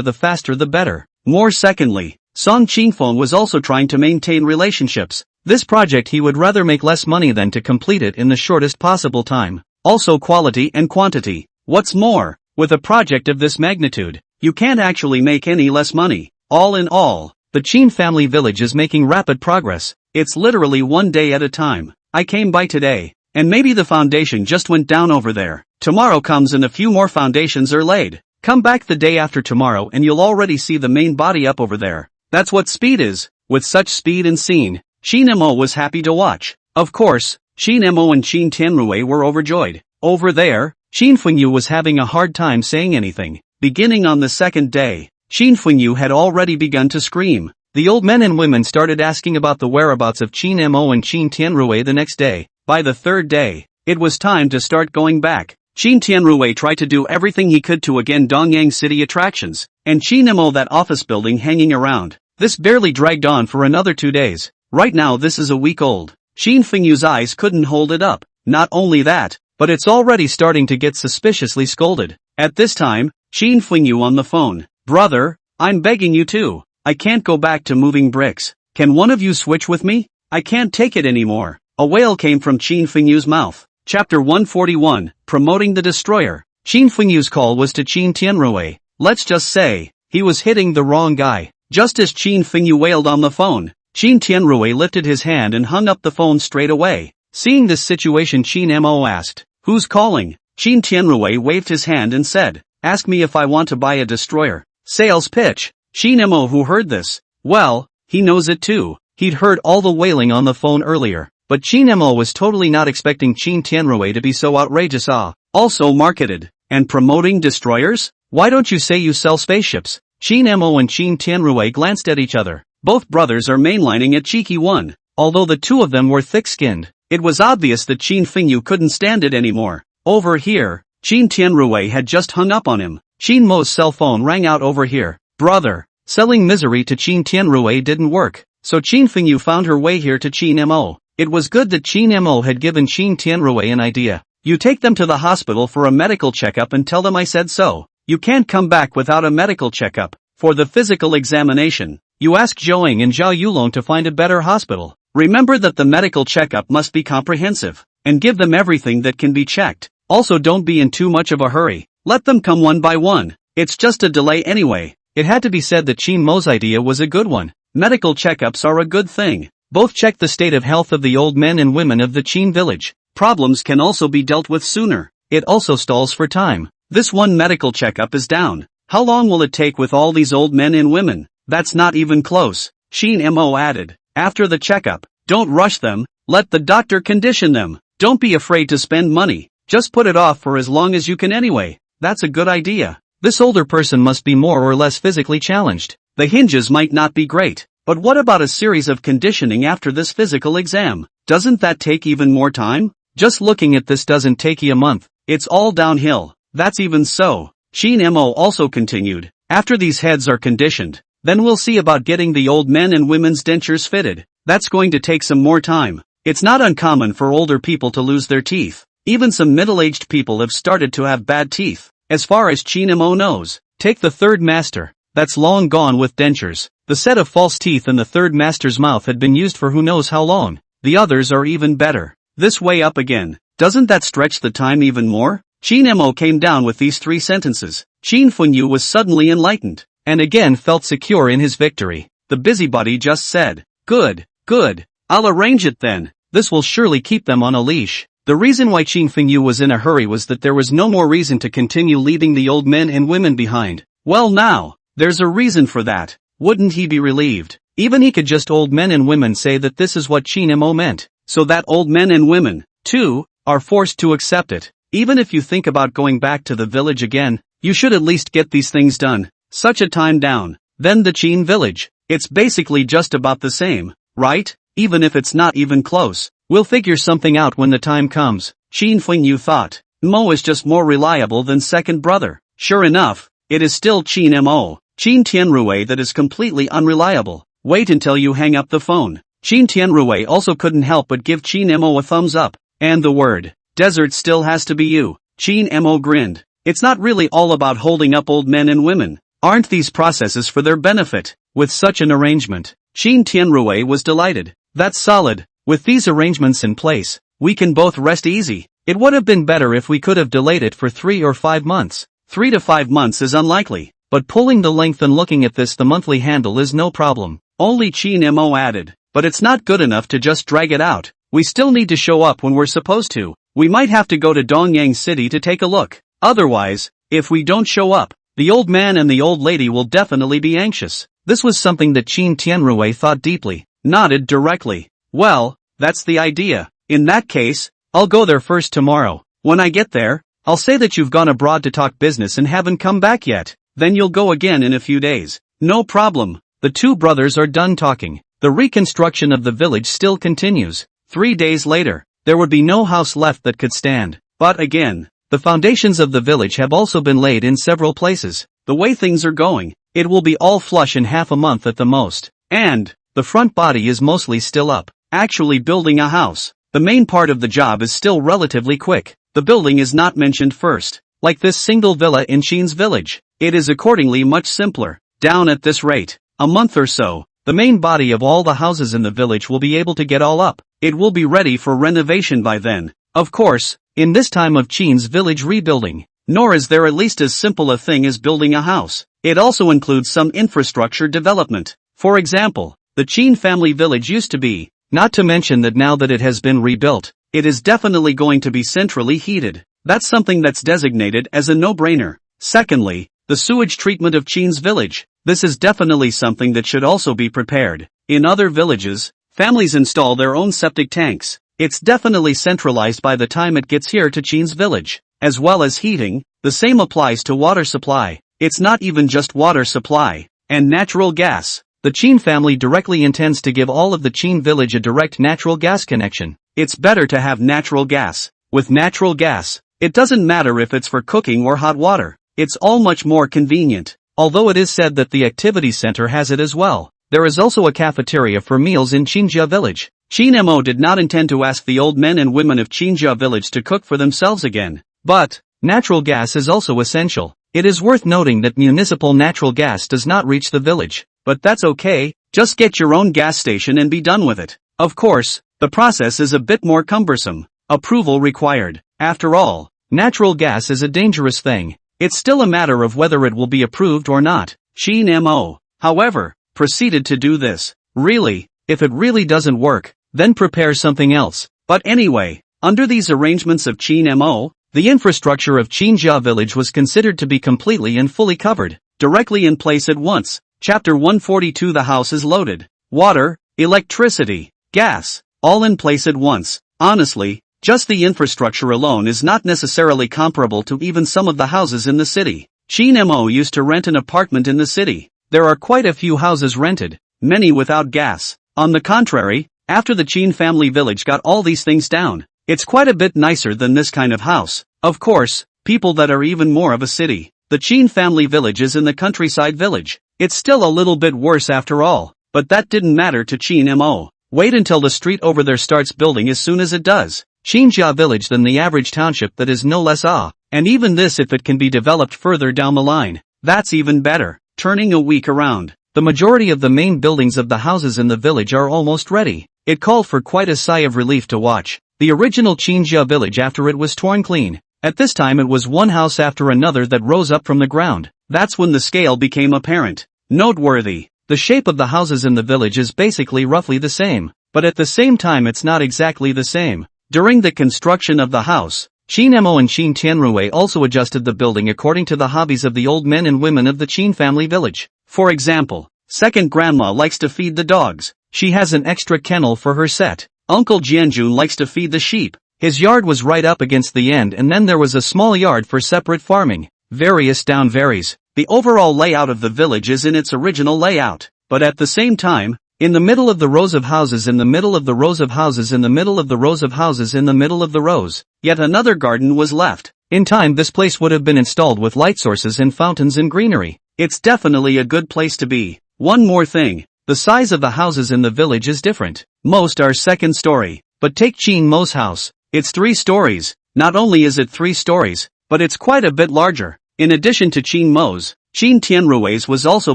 the faster the better. More secondly, Song Qingfeng was also trying to maintain relationships. This project he would rather make less money than to complete it in the shortest possible time. Also quality and quantity. What's more, with a project of this magnitude, you can't actually make any less money. All in all, the Chin family village is making rapid progress. It's literally 1 day at a time. I came by today, and maybe the foundation just went down over there. Tomorrow comes and a few more foundations are laid. Come back the day after tomorrow and you'll already see the main body up over there. That's what speed is. With such speed and scene, Chin Mo was happy to watch. Of course, Chin Mo and Chin Tianrui were overjoyed. Over there, Chin Fengyu was having a hard time saying anything. Beginning on the 2nd day, Chin Fengyu had already begun to scream. The old men and women started asking about the whereabouts of Chin Mo and Chin Tianrui the next day. By the 3rd day, it was time to start going back. Chin Tianrui tried to do everything he could to again Donyang City attractions, and Chin Mo that office building hanging around. This barely dragged on for another 2 days. Right now this is a week old. Chin Fengyu's eyes couldn't hold it up. Not only that, but it's already starting to get suspiciously scolded. At this time, Chin Fengyu on the phone. Brother, I'm begging you to. I can't go back to moving bricks. Can one of you switch with me? I can't take it anymore. A wail came from Chin Fengyu's mouth. Chapter 141, Promoting the Destroyer. Chin Fengyu's call was to Chin Tianrui. Let's just say, he was hitting the wrong guy. Just as Chin Fengyu wailed on the phone, Chin Tianrui lifted his hand and hung up the phone straight away. Seeing this situation, Chin Mo asked, "Who's calling?" Chin Tianrui waved his hand and said, "Ask me if I want to buy a destroyer." Sales pitch. Chin Mo, who heard this, well, he knows it too. He'd heard all the wailing on the phone earlier. But Chin Mo was totally not expecting Chin Tianrui to be so outrageous. Also marketed, and promoting destroyers? Why don't you say you sell spaceships? Chin Mo and Chin Tianrui glanced at each other. Both brothers are mainlining a cheeky one. Although the two of them were thick-skinned, it was obvious that Chin Fengyu couldn't stand it anymore. Over here, Chin Tianrui had just hung up on him. Chin Mo's cell phone rang out over here. Brother, selling misery to Chin Tianrui didn't work, so Chin Fengyu found her way here to Chin Mo. It was good that Chin Mo had given Chin Tianrui an idea. You take them to the hospital for a medical checkup and tell them I said so. You can't come back without a medical checkup. For the physical examination, you ask Zhouing and Zhao Yulong to find a better hospital. Remember that the medical checkup must be comprehensive, and give them everything that can be checked. Also don't be in too much of a hurry. Let them come one by one. It's just a delay anyway. It had to be said that Chin Mo's idea was a good one. Medical checkups are a good thing. Both check the state of health of the old men and women of the Chin village. Problems can also be dealt with sooner. It also stalls for time. This one medical checkup is down. How long will it take with all these old men and women? That's not even close. Chin Mo added. After the checkup, don't rush them, let the doctor condition them. Don't be afraid to spend money. Just put it off for as long as you can anyway. That's a good idea. This older person must be more or less physically challenged. The hinges might not be great. But what about a series of conditioning after this physical exam? Doesn't that take even more time? Just looking at this doesn't take you a month. It's all downhill. That's even so. Chin Mo also continued. After these heads are conditioned, then we'll see about getting the old men and women's dentures fitted. That's going to take some more time. It's not uncommon for older people to lose their teeth. Even some middle-aged people have started to have bad teeth. As far as Chin Mo knows, take the third master. That's long gone with dentures. The set of false teeth in the third master's mouth had been used for who knows how long. The others are even better. This way up again. Doesn't that stretch the time even more? Chin Mo came down with these 3 sentences. Chin Funyu was suddenly enlightened, and again felt secure in his victory. The busybody just said, Good, good. I'll arrange it then. This will surely keep them on a leash. The reason why Chin Funyu was in a hurry was that there was no more reason to continue leaving the old men and women behind. Well now, there's a reason for that. Wouldn't he be relieved? Even he could just old men and women say that this is what Chin Mo meant. So that old men and women, too, are forced to accept it. Even if you think about going back to the village again, you should at least get these things done. Such a time down. Then the Chin village. It's basically just about the same, right? Even if it's not even close. We'll figure something out when the time comes. Chin Funyu thought. Mo is just more reliable than second brother. Sure enough, it is still Chin Mo. Chin Tianrui that is completely unreliable. Wait until you hang up the phone. Chin Tianrui also couldn't help but give Chin Mo a thumbs up. And the word, desert still has to be you. Chin Mo grinned. It's not really all about holding up old men and women. Aren't these processes for their benefit? With such an arrangement, Chin Tianrui was delighted. That's solid. With these arrangements in place, we can both rest easy. It would have been better if we could have delayed it for 3 or 5 months. 3 to 5 months is unlikely. But pulling the length and looking at this the monthly handle is no problem. Only Chin Mo added. But it's not good enough to just drag it out. We still need to show up when we're supposed to. We might have to go to Dongyang City to take a look. Otherwise, if we don't show up, the old man and the old lady will definitely be anxious. This was something that Chin Tianrui thought deeply, nodded directly. Well, that's the idea. In that case, I'll go there first tomorrow. When I get there, I'll say that you've gone abroad to talk business and haven't come back yet. Then you'll go again in a few days. No problem. The 2 brothers are done talking. The reconstruction of the village still continues. 3 days later, there would be no house left that could stand. But again, the foundations of the village have also been laid in several places. The way things are going, it will be all flush in half a month at the most. And the front body is mostly still up. Actually building a house. The main part of the job is still relatively quick. The building is not mentioned first. Like this single villa in Chin's village. It is accordingly much simpler. Down at this rate, a month or so, the main body of all the houses in the village will be able to get all up. It will be ready for renovation by then. Of course, in this time of Chin's village rebuilding, nor is there at least as simple a thing as building a house. It also includes some infrastructure development. For example, the Chin family village used to be, not to mention that now that it has been rebuilt, it is definitely going to be centrally heated. That's something that's designated as a no-brainer. Secondly, the sewage treatment of Chin's village. This is definitely something that should also be prepared. In other villages, families install their own septic tanks. It's definitely centralized by the time it gets here to Chin's village. As well as heating, the same applies to water supply. It's not even just water supply. And natural gas. The Chin family directly intends to give all of the Chin village a direct natural gas connection. It's better to have natural gas. With natural gas, it doesn't matter if it's for cooking or hot water. It's all much more convenient. Although it is said that the activity center has it as well. There is also a cafeteria for meals in Chinjia village. Chin Mo did not intend to ask the old men and women of Chinjia village to cook for themselves again. But natural gas is also essential. It is worth noting that municipal natural gas does not reach the village. But that's okay, just get your own gas station and be done with it. Of course, the process is a bit more cumbersome. Approval required. After all, natural gas is a dangerous thing. It's still a matter of whether it will be approved or not. Chin Mo, however, proceeded to do this. Really, if it really doesn't work, then prepare something else. But anyway, under these arrangements of Chin Mo, the infrastructure of Chinjia village was considered to be completely and fully covered, directly in place at once. Chapter 142. The house is loaded. Water, electricity, gas, all in place at once. Honestly, just the infrastructure alone is not necessarily comparable to even some of the houses in the city. Chin Mo used to rent an apartment in the city. There are quite a few houses rented, many without gas. On the contrary, after the Chin family village got all these things down, it's quite a bit nicer than this kind of house. Of course, people that are even more of a city. The Chin family village is in the countryside village. It's still a little bit worse after all, but that didn't matter to Chin Mo. Wait until the street over there starts building as soon as it does. Chinjia village than the average township that is no less and even this if it can be developed further down the line. That's even better. Turning a week around, the majority of the main buildings of the houses in the village are almost ready. It called for quite a sigh of relief to watch the original Chinjia village after it was torn clean. At this time it was one house after another that rose up from the ground. That's when the scale became apparent. Noteworthy, the shape of the houses in the village is basically roughly the same, but at the same time it's not exactly the same. During the construction of the house, Chin Mo and Chin Tianrui also adjusted the building according to the hobbies of the old men and women of the Chin family village. For example, second grandma likes to feed the dogs. She has an extra kennel for her set. Uncle Jianjun likes to feed the sheep. His yard was right up against the end and then there was a small yard for separate farming. Various down varies. The overall layout of the village is in its original layout, but at the same time, in the middle of the rows of houses in the middle of the rows of houses in the middle of the rows of houses in the middle of the rows, yet another garden was left. In time this place would have been installed with light sources and fountains and greenery. It's definitely a good place to be. One more thing, the size of the houses in the village is different. Most are second story, but take Chin Mo's house. It's 3 stories. Not only is it 3 stories, but it's quite a bit larger. In addition to Chin Mo's, Chin Tianrui's was also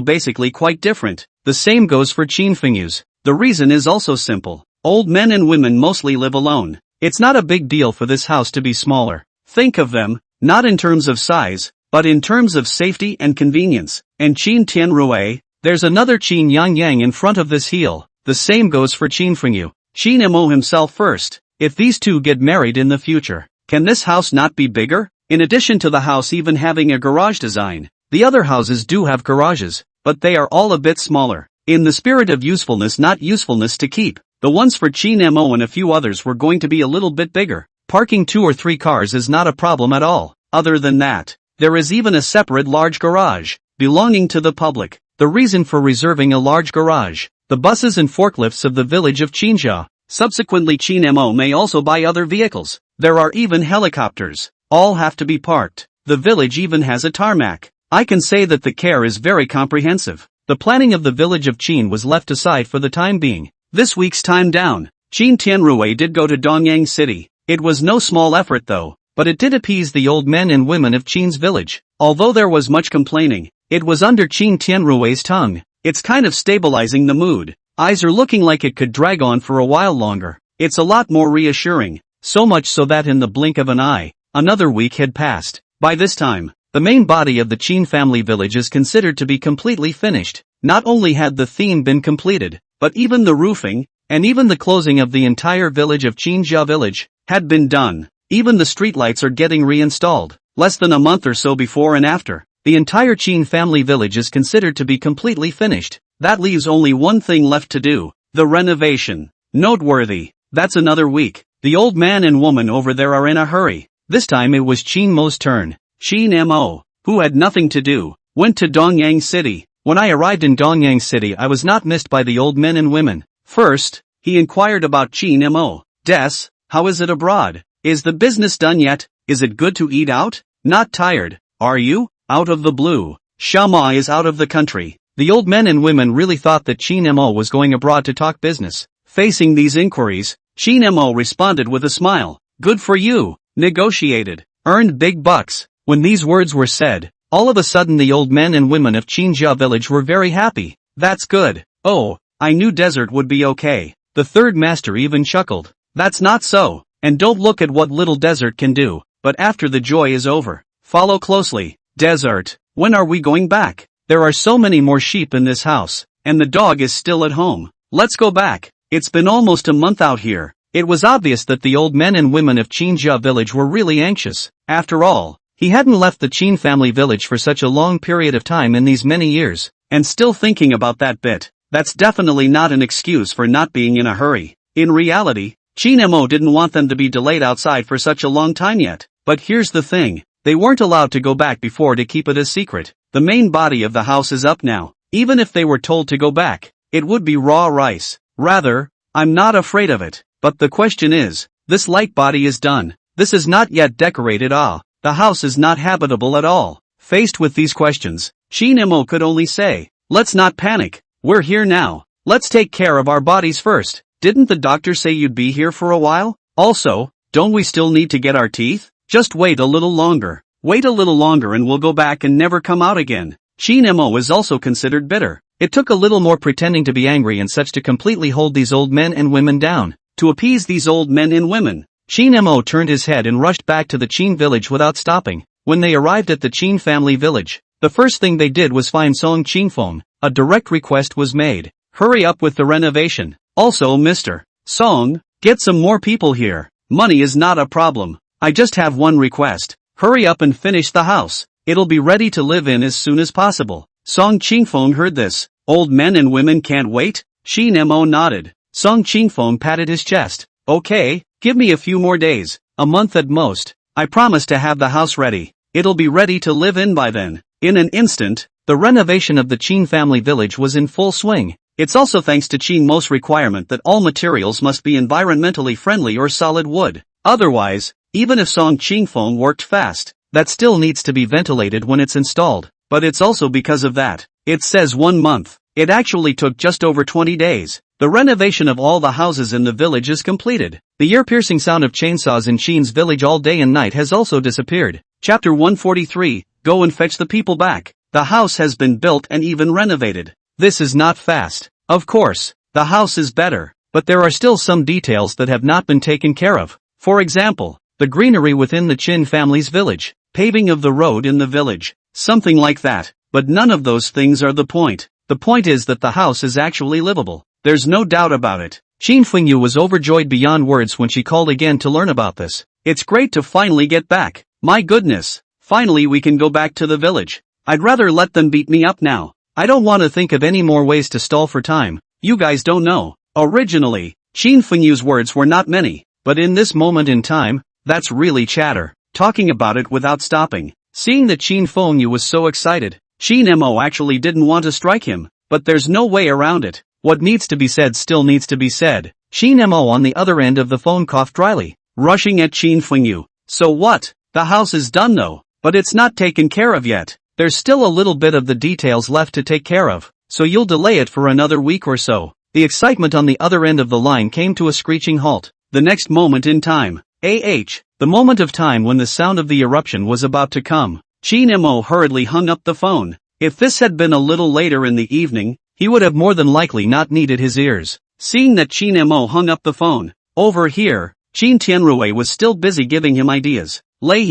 basically quite different. The same goes for Chin Fingyu's. The reason is also simple. Old men and women mostly live alone. It's not a big deal for this house to be smaller. Think of them, not in terms of size, but in terms of safety and convenience. And Chin Tianrui, there's another Chin Yang Yang in front of this hill. The same goes for Chin Fengyu. Chin Mo himself first. If these two get married in the future, can this house not be bigger? In addition to the house even having a garage design, the other houses do have garages, but they are all a bit smaller. In the spirit of usefulness, not usefulness to keep, the ones for Chin Mo and a few others were going to be a little bit bigger. Parking 2 or 3 cars is not a problem at all. Other than that, there is even a separate large garage, belonging to the public. The reason for reserving a large garage, the buses and forklifts of the village of Chinjia. Subsequently Chin Mo may also buy other vehicles. There are even helicopters. All have to be parked. The village even has a tarmac. I can say that the care is very comprehensive. The planning of the village of Chin was left aside for the time being. This week's time down, Chin Tianrui did go to Dongyang City. It was no small effort though, but it did appease the old men and women of Chin's village. Although there was much complaining, it was under Chin Tianrui's tongue. It's kind of stabilizing the mood. Eyes are looking like it could drag on for a while longer. It's a lot more reassuring, so much so that in the blink of an eye, another week had passed. By this time, the main body of the Chin family village is considered to be completely finished. Not only had the theme been completed, but even the roofing, and even the closing of the entire village of Chinjia village, had been done. Even the streetlights are getting reinstalled. Less than a month or so before and after, the entire Chin family village is considered to be completely finished. That leaves only one thing left to do, the renovation. Noteworthy, that's another week. The old man and woman over there are in a hurry. This time it was Chin Mo's turn. Chin Mo, who had nothing to do, went to Dongyang City. When I arrived in Dongyang City I was not missed by the old men and women. First, he inquired about Chin Mo. Des, how is it abroad? Is the business done yet? Is it good to eat out? Not tired, are you? Out of the blue. Shama is out of the country. The old men and women really thought that Chin Mo was going abroad to talk business. Facing these inquiries, Chin Mo responded with a smile. Good for you. Negotiated. Earned big bucks. When these words were said, all of a sudden the old men and women of Chinjia village were very happy. That's good. Oh, I knew desert would be okay. The third master even chuckled. That's not so. And don't look at what little desert can do. But after the joy is over, follow closely. Desert, when are we going back? There are so many more sheep in this house, and the dog is still at home. Let's go back. It's been almost a month out here. It was obvious that the old men and women of Qinjia village were really anxious. After all, he hadn't left the Qin family village for such a long period of time in these many years, and still thinking about that bit. That's definitely not an excuse for not being in a hurry. In reality, Qin Mo didn't want them to be delayed outside for such a long time yet. But here's the thing, they weren't allowed to go back before to keep it a secret. The main body of the house is up now. Even if they were told to go back, it would be raw rice. Rather, I'm not afraid of it. But the question is, this light body is done. This is not yet decorated. The house is not habitable at all. Faced with these questions, Qin Mo could only say, let's not panic. We're here now. Let's take care of our bodies first. Didn't the doctor say you'd be here for a while? Also, don't we still need to get our teeth? Just wait a little longer. Wait a little longer and we'll go back and never come out again. Qin Mo is also considered bitter. It took a little more pretending to be angry and such to completely hold these old men and women down. To appease these old men and women, Qin Mo turned his head and rushed back to the Qin village without stopping. When they arrived at the Qin family village, the first thing they did was find Song Qingfeng. A direct request was made. Hurry up with the renovation. Also, Mr. Song, get some more people here. Money is not a problem. I just have one request. Hurry up and finish the house. It'll be ready to live in as soon as possible. Song Qingfeng heard this. Old men and women can't wait? Qin Mo nodded. Song Qingfeng patted his chest. Okay, give me a few more days. A month at most. I promise to have the house ready. It'll be ready to live in by then. In an instant, the renovation of the Qin family village was in full swing. It's also thanks to Qin Mo's requirement that all materials must be environmentally friendly or solid wood. Otherwise, even if Song Qingfeng worked fast, that still needs to be ventilated when it's installed. But it's also because of that. It says 1 month. It actually took just over 20 days. The renovation of all the houses in the village is completed. The ear-piercing sound of chainsaws in Qin's village all day and night has also disappeared. Chapter 143, Go and fetch the people back. The house has been built and even renovated. This is not fast. Of course, the house is better, but there are still some details that have not been taken care of. For example, the greenery within the Qin family's village, paving of the road in the village, something like that. But none of those things are the point. The point is that the house is actually livable. There's no doubt about it. Qin Fengyu was overjoyed beyond words when she called again to learn about this. It's great to finally get back. My goodness. Finally we can go back to the village. I'd rather let them beat me up now. I don't want to think of any more ways to stall for time. You guys don't know. Originally, Qin Fengyu's words were not many, but in this moment in time, that's really chatter. Talking about it without stopping. Seeing that Qin Fengyu was so excited, Qin Mo actually didn't want to strike him, but there's no way around it. What needs to be said still needs to be said. Qin Mo on the other end of the phone coughed dryly, rushing at Qin Fengyu. So what? The house is done though, but it's not taken care of yet. There's still a little bit of the details left to take care of, so you'll delay it for another week or so. The excitement on the other end of the line came to a screeching halt. The next moment in time, the moment of time when the sound of the eruption was about to come. Qin Mo hurriedly hung up the phone. If this had been a little later in the evening, he would have more than likely not needed his ears. Seeing that Qin Mo hung up the phone, over here, Qin Tianrui was still busy giving him ideas. Lei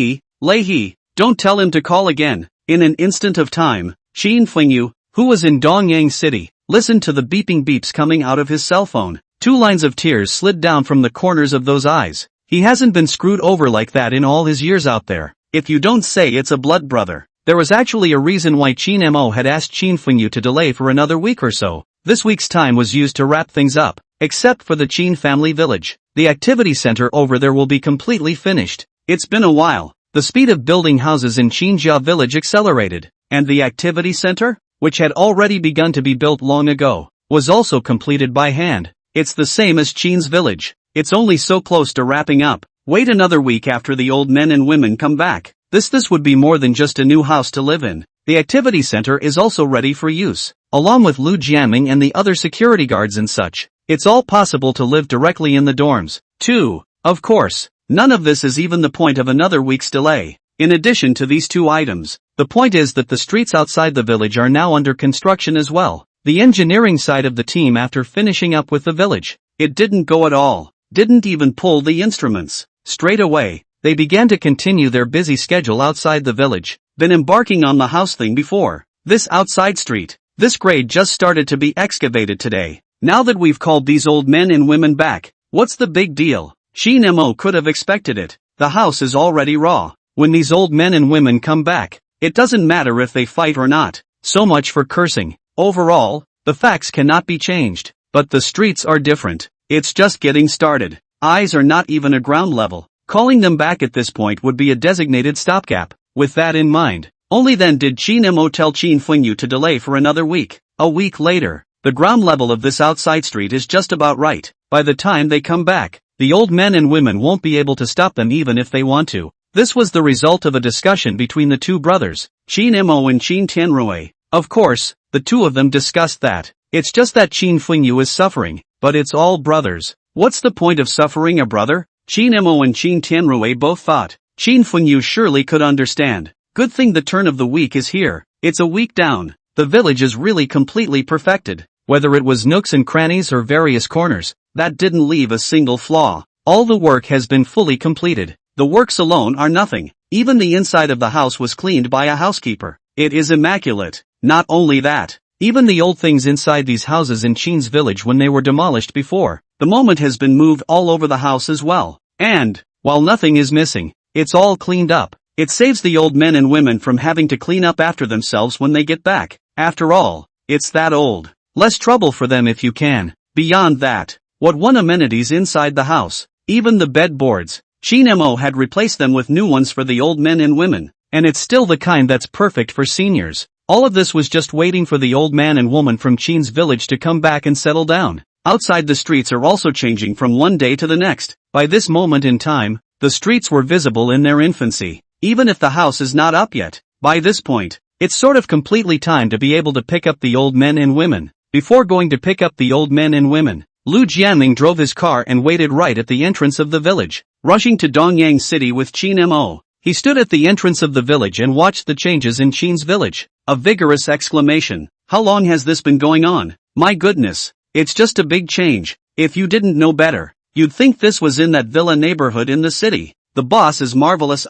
He, don't tell him to call again. In an instant of time, Qin Fengyu, who was in Dongyang City, listened to the beeping beeps coming out of his cell phone. 2 lines of tears slid down from the corners of those eyes. He hasn't been screwed over like that in all his years out there. If you don't say it's a blood brother. There was actually a reason why Qin Mo had asked Qin Fengyu to delay for another week or so. This week's time was used to wrap things up, except for the Qin family village. The activity center over there will be completely finished. It's been a while. The speed of building houses in Qinjia village accelerated, and the activity center, which had already begun to be built long ago, was also completed by hand. It's the same as Qin's village. It's only so close to wrapping up. Wait another week after the old men and women come back. This would be more than just a new house to live in. The activity center is also ready for use, along with Lu Jiaming and the other security guards and such. It's all possible to live directly in the dorms, too. Of course, none of this is even the point of another week's delay. In addition to these 2 items, the point is that the streets outside the village are now under construction as well. The engineering side of the team after finishing up with the village, it didn't go at all. Didn't even pull the instruments. Straight away, they began to continue their busy schedule outside the village, been embarking on the house thing before. This outside street, this grade just started to be excavated today. Now that we've called these old men and women back, what's the big deal? Shin Mo could have expected it. The house is already raw. When these old men and women come back, it doesn't matter if they fight or not. So much for cursing. Overall, the facts cannot be changed. But the streets are different. It's just getting started. Eyes are not even a ground level. Calling them back at this point would be a designated stopgap. With that in mind, only then did Shin Mo tell Chin Fengyu to delay for another week. A week later, the ground level of this outside street is just about right. By the time they come back, the old men and women won't be able to stop them even if they want to. This was the result of a discussion between the two brothers, Shin Mo and Shin Tianrui. Of course, the two of them discussed that. It's just that Chin Fengyu is suffering, but it's all brothers. What's the point of suffering a brother? Shin Mo and Shin Tianrui both thought. Chin Fengyu surely could understand. Good thing the turn of the week is here. It's a week down. The village is really completely perfected. Whether it was nooks and crannies or various corners, that didn't leave a single flaw. All the work has been fully completed. The works alone are nothing. Even the inside of the house was cleaned by a housekeeper. It is immaculate. Not only that, even the old things inside these houses in Chin's village when they were demolished before, the moment has been moved all over the house as well. And, while nothing is missing, it's all cleaned up. It saves the old men and women from having to clean up after themselves when they get back. After all, it's that old. Less trouble for them if you can. Beyond that, what one amenities inside the house. Even the bed boards. Shin Mo had replaced them with new ones for the old men and women, and it's still the kind that's perfect for seniors. All of this was just waiting for the old man and woman from Chin's village to come back and settle down. Outside the streets are also changing from one day to the next. By this moment in time, the streets were visible in their infancy. Even if the house is not up yet, by this point, it's sort of completely time to be able to pick up the old men and women. Before going to pick up the old men and women, Lu Jianming drove his car and waited right at the entrance of the village. Rushing to Dongyang City with Shin Mo, he stood at the entrance of the village and watched the changes in Chin's village. A vigorous exclamation. How long has this been going on? My goodness, it's just a big change. If you didn't know better, you'd think this was in that villa neighborhood in the city. The boss is marvelous.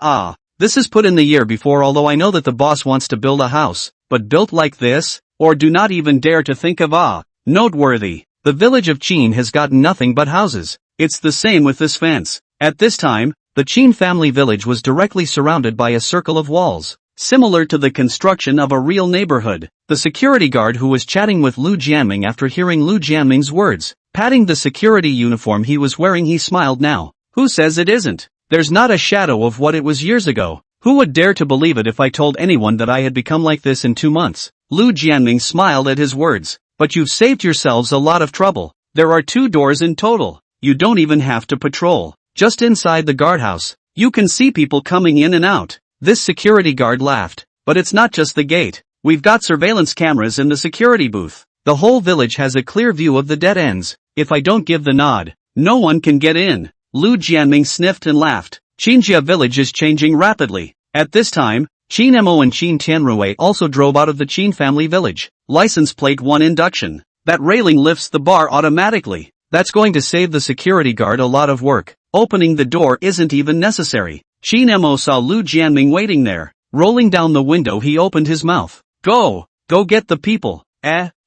This is put in the year before, although I know that the boss wants to build a house, but built like this? Or do not even dare to think of noteworthy. The village of Chin has gotten nothing but houses. It's the same with this fence. At this time, the Chin family village was directly surrounded by a circle of walls, similar to the construction of a real neighborhood. The security guard who was chatting with Lu Jianming after hearing Lu Jianming's words, patting the security uniform he was wearing, he smiled now. Who says it isn't? There's not a shadow of what it was years ago. Who would dare to believe it if I told anyone that I had become like this in 2 months? Lu Jianming smiled at his words. But you've saved yourselves a lot of trouble. There are 2 doors in total. You don't even have to patrol. Just inside the guardhouse, you can see people coming in and out. This security guard laughed. But it's not just the gate. We've got surveillance cameras in the security booth. The whole village has a clear view of the dead ends. If I don't give the nod, no one can get in. Lu Jianming sniffed and laughed. Qinjia village is changing rapidly. At this time, Shin Mo and Shin Tianrui also drove out of the Qin family village. License plate 1 induction. That railing lifts the bar automatically. That's going to save the security guard a lot of work. Opening the door isn't even necessary. Shin Mo saw Lu Jianming waiting there. Rolling down the window, he opened his mouth. Go get the people.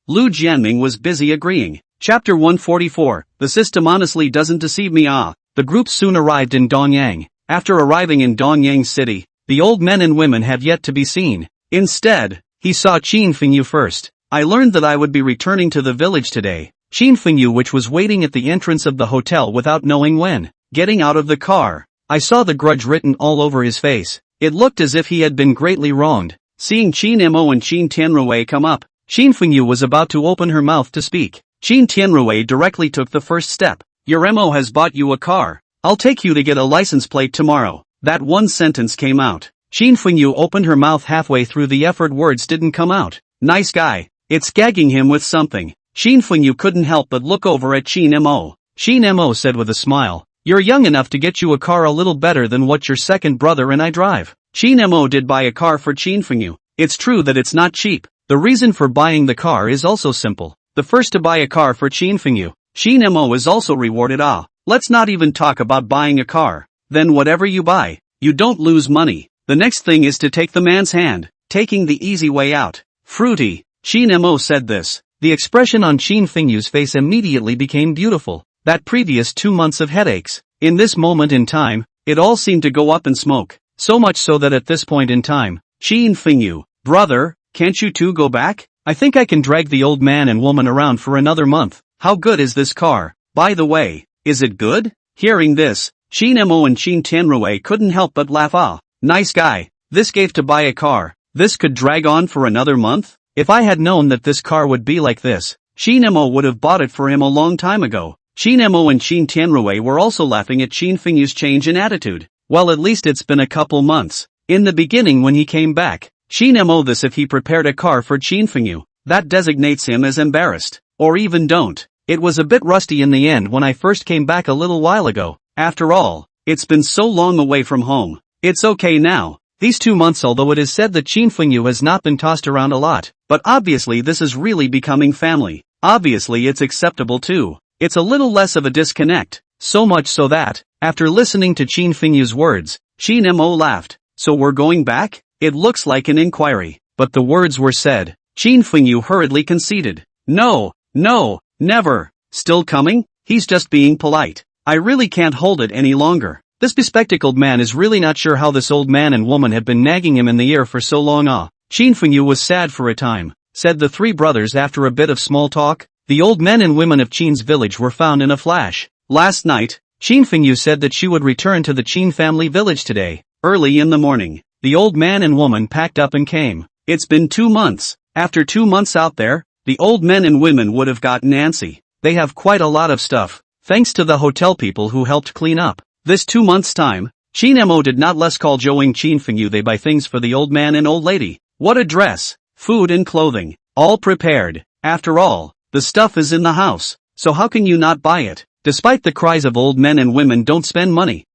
Lu Jianming was busy agreeing. Chapter 144. The system honestly doesn't deceive me. The group soon arrived in Dongyang. After arriving in Dongyang City, the old men and women have yet to be seen. Instead, he saw Chin Fengyu first. I learned that I would be returning to the village today. Chin Fengyu, which was waiting at the entrance of the hotel without knowing when. Getting out of the car, I saw the grudge written all over his face. It looked as if he had been greatly wronged. Seeing Shin Mo and Shin Tianrui come up, Chin Fengyu was about to open her mouth to speak. Shin Tianrui directly took the first step. Your Mo has bought you a car. I'll take you to get a license plate tomorrow. That one sentence came out. Shin Fengyu opened her mouth halfway through, the effort words didn't come out. Nice guy. It's gagging him with something. Shin Fengyu couldn't help but look over at Shin Mo. Shin Mo said with a smile, you're young enough to get you a car a little better than what your second brother and I drive. Shin Mo did buy a car for Shin Fengyu. It's true that it's not cheap. The reason for buying the car is also simple. The first to buy a car for Shin Fengyu, Shin Mo is also rewarded. Let's not even talk about buying a car. Then whatever you buy, you don't lose money. The next thing is to take the man's hand, taking the easy way out. Fruity. Chin Mo said this. The expression on Chin Fingyu's face immediately became beautiful. That previous 2 months of headaches. In this moment in time, it all seemed to go up in smoke. So much so that at this point in time, Chin Fingyu, brother, can't you two go back? I think I can drag the old man and woman around for another month. How good is this car? By the way, is it good? Hearing this, Chin Mo and Chin Tianrui couldn't help but laugh. Ah, nice guy. This gave to buy a car. This could drag on for another month? If I had known that this car would be like this, Chin Mo would have bought it for him a long time ago. Chin Mo and Chin Tianrui were also laughing at Chin Fingyu's change in attitude. Well, at least it's been a couple months. In the beginning when he came back, Chin Mo this if he prepared a car for Chin Fingyu, that designates him as embarrassed. Or even don't. It was a bit rusty in the end when I first came back a little while ago. After all, it's been so long away from home. It's okay now. These 2 months, although it is said that Chin Fingyu has not been tossed around a lot, but obviously this is really becoming family. Obviously it's acceptable too. It's a little less of a disconnect, so much so that, after listening to Chin Fingyu's words, Chin Mo laughed. So we're going back? It looks like an inquiry, but the words were said. Chin Fingyu hurriedly conceded. No, never. Still coming? He's just being polite. I really can't hold it any longer. This bespectacled man is really not sure how this old man and woman have been nagging him in the ear for so long. Ah, Chin Fingyu was sad for a time, said the three brothers after a bit of small talk. The old men and women of Chin's village were found in a flash. Last night, Chin Fingyu said that she would return to the Chin family village today. Early in the morning, the old man and woman packed up and came. It's been 2 months. After 2 months out there, the old men and women would have gotten antsy. They have quite a lot of stuff, thanks to the hotel people who helped clean up. This 2 months' time, Chin Mo did not less call Joing Chin Fingyu. They buy things for the old man and old lady. What a dress, food and clothing, all prepared. After all, the stuff is in the house, so how can you not buy it? Despite the cries of old men and women, don't spend money,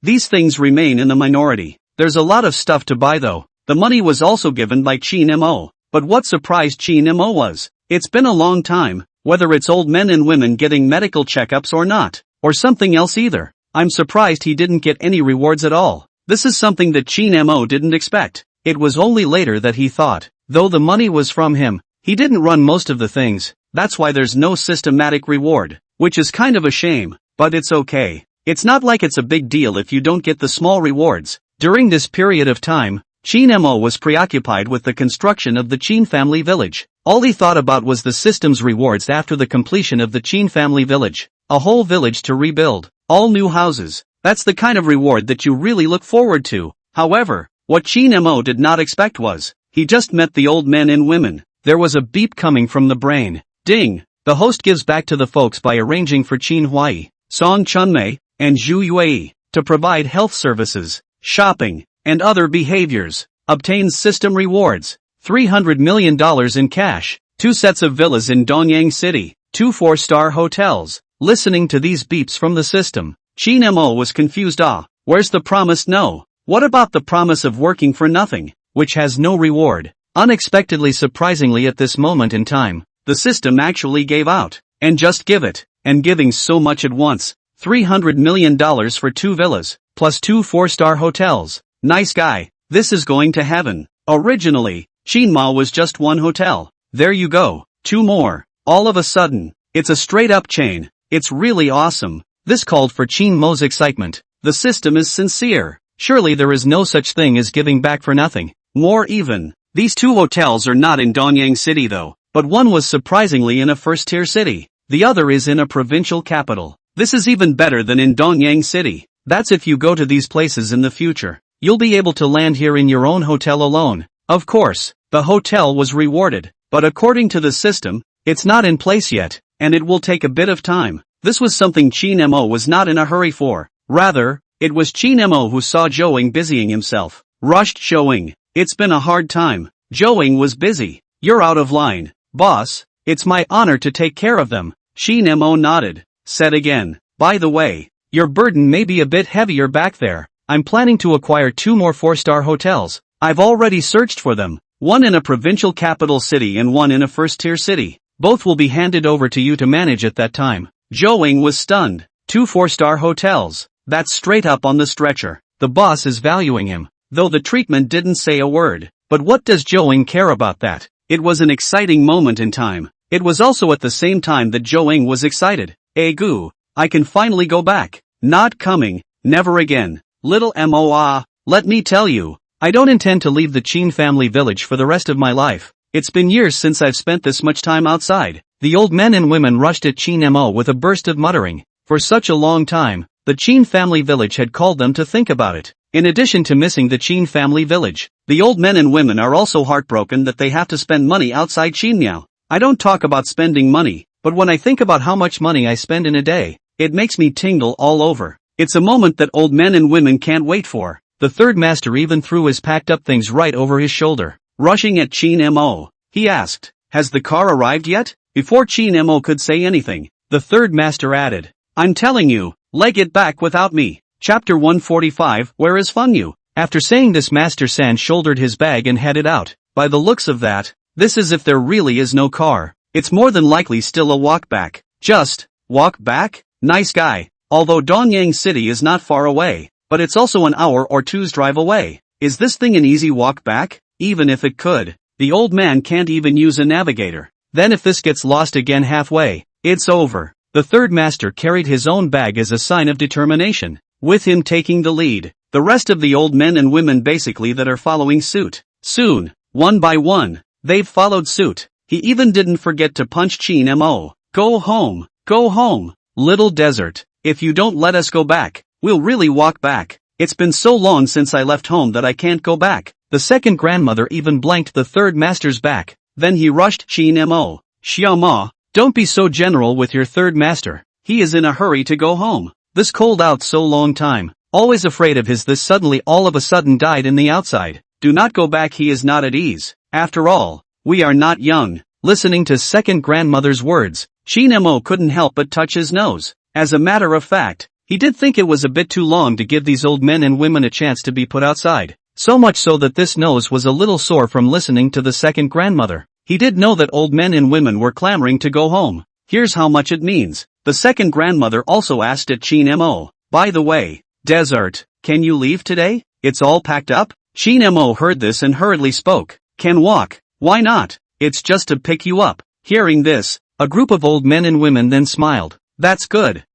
these things remain in the minority. There's a lot of stuff to buy though. The money was also given by Chin Mo. But what surprised Chin Mo was, it's been a long time, whether it's old men and women getting medical checkups or not, or something else either. I'm surprised he didn't get any rewards at all. This is something that Chin Mo didn't expect. It was only later that he thought, though the money was from him, he didn't run most of the things, that's why there's no systematic reward, which is kind of a shame, but it's okay. It's not like it's a big deal if you don't get the small rewards. During this period of time, Chin Mo was preoccupied with the construction of the Chin family village. All he thought about was the system's rewards after the completion of the Chin family village. A whole village to rebuild, all new houses. That's the kind of reward that you really look forward to. However, what Chin Mo did not expect was, he just met the old men and women. There was a beep coming from the brain. Ding! The host gives back to the folks by arranging for Qin Huai, Song Chunmei, and Zhu Yue to provide health services, shopping, and other behaviors. Obtains system rewards. $300 million in cash. 2 sets of villas in Donyang City. 2 4-star hotels. Listening to these beeps from the system, Chin Mo was confused. Ah, where's the promise? No. What about the promise of working for nothing, which has no reward? Unexpectedly, surprisingly at this moment in time, the system actually gave out, and just give it, and giving so much at once. $300 million for 2 villas, plus 2 4-star hotels. Nice guy, this is going to heaven. Originally, Chin Ma was just 1 hotel. There you go, 2 more. All of a sudden, it's a straight-up chain. It's really awesome. This called for Chin Mo's excitement. The system is sincere. Surely there is no such thing as giving back for nothing. More even, these 2 hotels are not in Donyang City though, but one was surprisingly in a first-tier city. The other is in a provincial capital. This is even better than in Donyang City. That's if you go to these places in the future. You'll be able to land here in your own hotel alone. Of course, the hotel was rewarded, but according to the system, it's not in place yet, and it will take a bit of time. This was something Chin Mo was not in a hurry for. Rather, it was Chin Mo who saw Zhouing busying himself. Rushed Zhouing. It's been a hard time. Zhouing was busy. You're out of line, boss. It's my honor to take care of them. Chin Mo nodded. Said again, by the way, your burden may be a bit heavier back there. I'm planning to acquire 2 more 4-star hotels. I've already searched for them. 1 in a provincial capital city and 1 in a first-tier city. Both will be handed over to you to manage at that time. Zhouing was stunned. 2 4-star hotels. That's straight up on the stretcher. The boss is valuing him. Though the treatment didn't say a word. But what does Joing care about that? It was an exciting moment in time. It was also at the same time that Joing was excited. Goo, I can finally go back. Not coming, never again. Little Moa, let me tell you, I don't intend to leave the Chin family village for the rest of my life. It's been years since I've spent this much time outside. The old men and women rushed at Chin Mo with a burst of muttering. For such a long time, the Chin family village had called them to think about it. In addition to missing the Chin family village, the old men and women are also heartbroken that they have to spend money outside Chin now. I don't talk about spending money, but when I think about how much money I spend in a day, it makes me tingle all over. It's a moment that old men and women can't wait for. The third master even threw his packed up things right over his shoulder. Rushing at Chin Mo, he asked, "Has the car arrived yet?" Before Chin Mo could say anything, the third master added, "I'm telling you, leg it back without me." Chapter 145, Where is Funyu? After saying this, Master San shouldered his bag and headed out. By the looks of that, this is if there really is no car. It's more than likely still a walk back. Just, walk back? Nice guy. Although Donyang City is not far away, but it's also an hour or two's drive away. Is this thing an easy walk back? Even if it could, the old man can't even use a navigator. Then if this gets lost again halfway, it's over. The third master carried his own bag as a sign of determination, with him taking the lead. The rest of the old men and women basically that are following suit. Soon, one by one, they've followed suit. He even didn't forget to punch Chin Mo. Go home, little desert. If you don't let us go back, we'll really walk back. It's been so long since I left home that I can't go back. The second grandmother even blanked the third master's back. Then he rushed Chin Mo. Xiaoma, don't be so general with your third master. He is in a hurry to go home. This cold out so long time. Always afraid of his this suddenly all of a sudden died in the outside. Do not go back, he is not at ease. After all, we are not young. Listening to second grandmother's words, Chin Mo couldn't help but touch his nose. As a matter of fact, he did think it was a bit too long to give these old men and women a chance to be put outside. So much so that this nose was a little sore from listening to the second grandmother. He did know that old men and women were clamoring to go home. Here's how much it means. The second grandmother also asked at Chin Mo, by the way, desert, can you leave today? It's all packed up? Chin Mo heard this and hurriedly spoke. Can walk, why not? It's just to pick you up. Hearing this, a group of old men and women then smiled. That's good,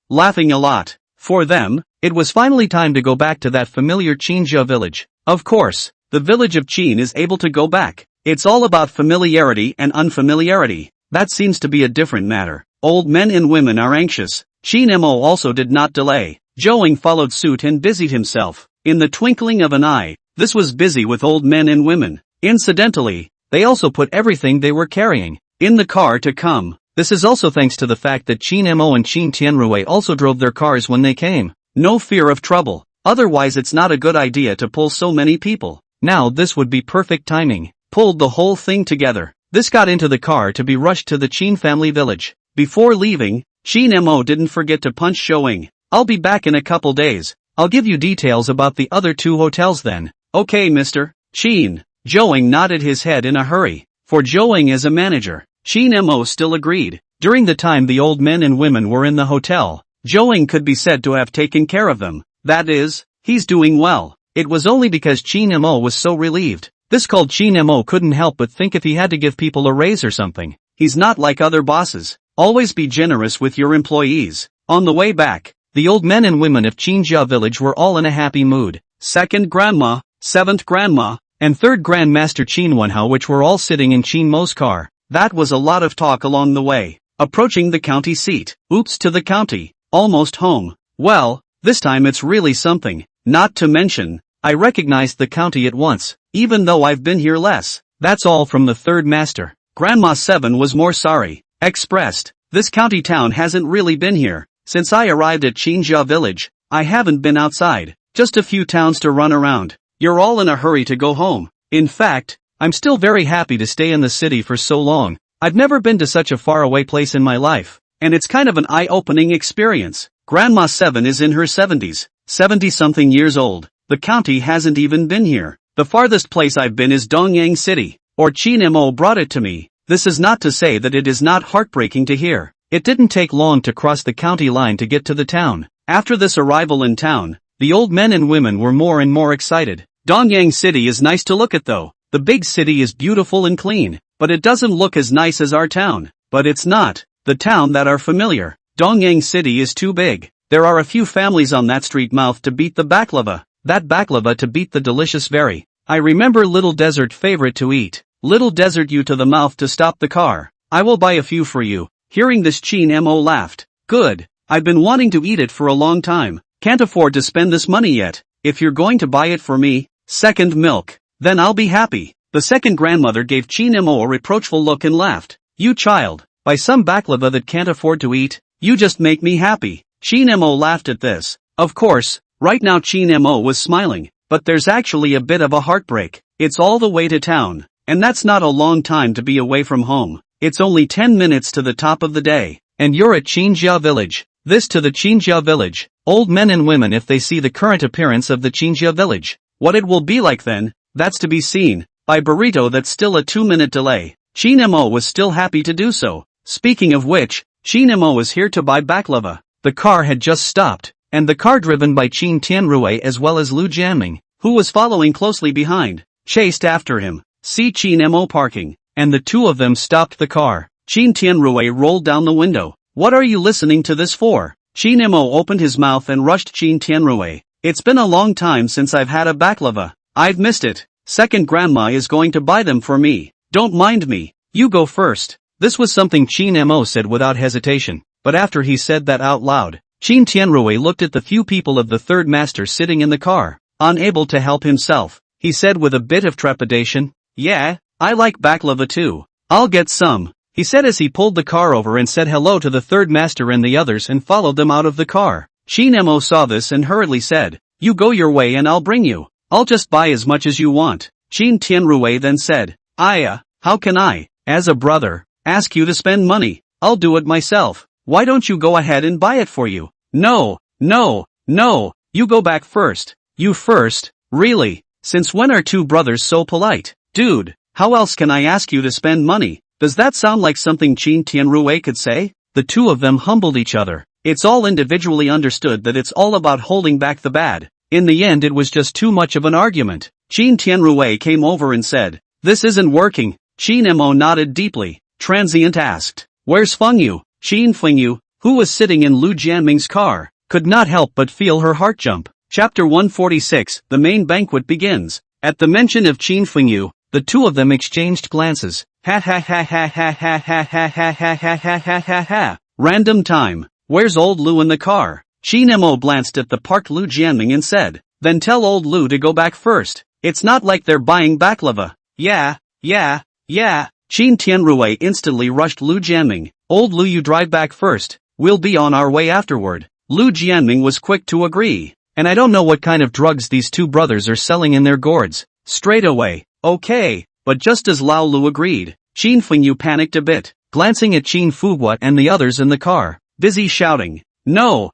laughing a lot. For them, it was finally time to go back to that familiar Chinja village. Of course, the village of Chin is able to go back. It's all about familiarity and unfamiliarity. That seems to be a different matter. Old men and women are anxious. Chin Mo also did not delay. Joing followed suit and busied himself. In the twinkling of an eye, this was busy with old men and women. Incidentally, they also put everything they were carrying in the car to come. This is also thanks to the fact that Chin Mo and Chin Tianrui also drove their cars when they came. No fear of trouble. Otherwise it's not a good idea to pull so many people. Now this would be perfect timing. Pulled the whole thing together. This got into the car to be rushed to the Chin family village. Before leaving, Chin Mo didn't forget to punch Joing. I'll be back in a couple days. I'll give you details about the other two hotels then. Okay, Mr. Chin. Joing nodded his head in a hurry. For Joing as a manager, Chin Mo still agreed. During the time the old men and women were in the hotel, Joing could be said to have taken care of them. That is, he's doing well. It was only because Chin Mo was so relieved. This called Chin Mo couldn't help but think if he had to give people a raise or something. He's not like other bosses. Always be generous with your employees. On the way back, the old men and women of Chinja village were all in a happy mood. Second grandma, seventh grandma, and third grandmaster Chin Wenhao, which were all sitting in Chin Mo's car. That was a lot of talk along the way. Approaching the county seat. Oops, to the county. Almost home. Well, this time it's really something. Not to mention, I recognized the county at once, even though I've been here less. That's all from the third master. Grandma 7 was more sorry. Expressed. This county town hasn't really been here. Since I arrived at Chinja village, I haven't been outside. Just a few towns to run around. You're all in a hurry to go home. In fact, I'm still very happy to stay in the city for so long. I've never been to such a faraway place in my life, and it's kind of an eye-opening experience. Grandma 7 is in her 70s, 70-something years old. The county hasn't even been here. The farthest place I've been is Dongyang City, or Chin Mo brought it to me. This is not to say that it is not heartbreaking to hear. It didn't take long to cross the county line to get to the town. After this arrival in town, the old men and women were more and more excited. Dongyang City is nice to look at though. The big city is beautiful and clean, but it doesn't look as nice as our town. But it's not the town that are familiar. Dongyang City is too big. There are a few families on that street mouth to beat the baklava. That baklava to beat the delicious very. I remember Little Desert favorite to eat. Little Desert you to the mouth to stop the car. I will buy a few for you. Hearing this Chin Mo laughed. Good. I've been wanting to eat it for a long time. Can't afford to spend this money yet. If you're going to buy it for me, second milk, then I'll be happy. The second grandmother gave Chin Mo a reproachful look and laughed. You child, buy some baklava that can't afford to eat? You just make me happy. Chin Mo laughed at this. Of course, right now Chin Mo was smiling, but there's actually a bit of a heartbreak. It's all the way to town, and that's not a long time to be away from home. It's only 10 minutes to the top of the day, and you're at Qingjia village. This to the Qingjia village. Old men and women if they see the current appearance of the Qingjia village. What it will be like then, that's to be seen. By burrito that's still a 2-minute delay. Chin Mo was still happy to do so. Speaking of which, Chin Mo was here to buy baklava. The car had just stopped, and the car driven by Qin Tianrui as well as Lu Jianming, who was following closely behind, chased after him. See Chin Mo parking, and the two of them stopped the car. Qin Tianrui rolled down the window. What are you listening to this for? Chin Mo opened his mouth and rushed Qin Tianrui. It's been a long time since I've had a baklava. I've missed it. Second grandma is going to buy them for me. Don't mind me. You go first. This was something Chin Mo said without hesitation, but after he said that out loud, Qin Tianrui looked at the few people of the third master sitting in the car. Unable to help himself, he said with a bit of trepidation, yeah, I like baklava too. I'll get some, he said as he pulled the car over and said hello to the third master and the others and followed them out of the car. Chin Mo saw this and hurriedly said, you go your way and I'll bring you. I'll just buy as much as you want. Qin Tianrui then said, how can I, as a brother, ask you to spend money? I'll do it myself. Why don't you go ahead and buy it for you? No, you go back first. You first, really? Since when are two brothers so polite? Dude, how else can I ask you to spend money? Does that sound like something Qin Tianrui could say? The two of them humbled each other. It's all individually understood that it's all about holding back the bad. In the end it was just too much of an argument. Qin Tianrui came over and said, this isn't working. Chin Mo nodded deeply. Transient asked, where's Fengyu? Qin Fengyu, who was sitting in Lu Jianming's car, could not help but feel her heart jump. Chapter 146, the main banquet begins. At the mention of Qin Fengyu, the two of them exchanged glances. Ha ha ha ha ha ha ha ha ha ha ha ha ha ha ha. Random time. Where's old Lu in the car? Chin Mo glanced at the parked Lu Jianming and said, then tell old Lu to go back first. It's not like they're buying baklava. Yeah. Qin Tianrui instantly rushed Lu Jianming. Old Lu, you drive back first. We'll be on our way afterward. Lu Jianming was quick to agree. And I don't know what kind of drugs these two brothers are selling in their gourds. Straight away. Okay. But just as Lao Lu agreed, Qin Fengyu panicked a bit, glancing at Qin Fuguo and the others in the car, busy shouting, no,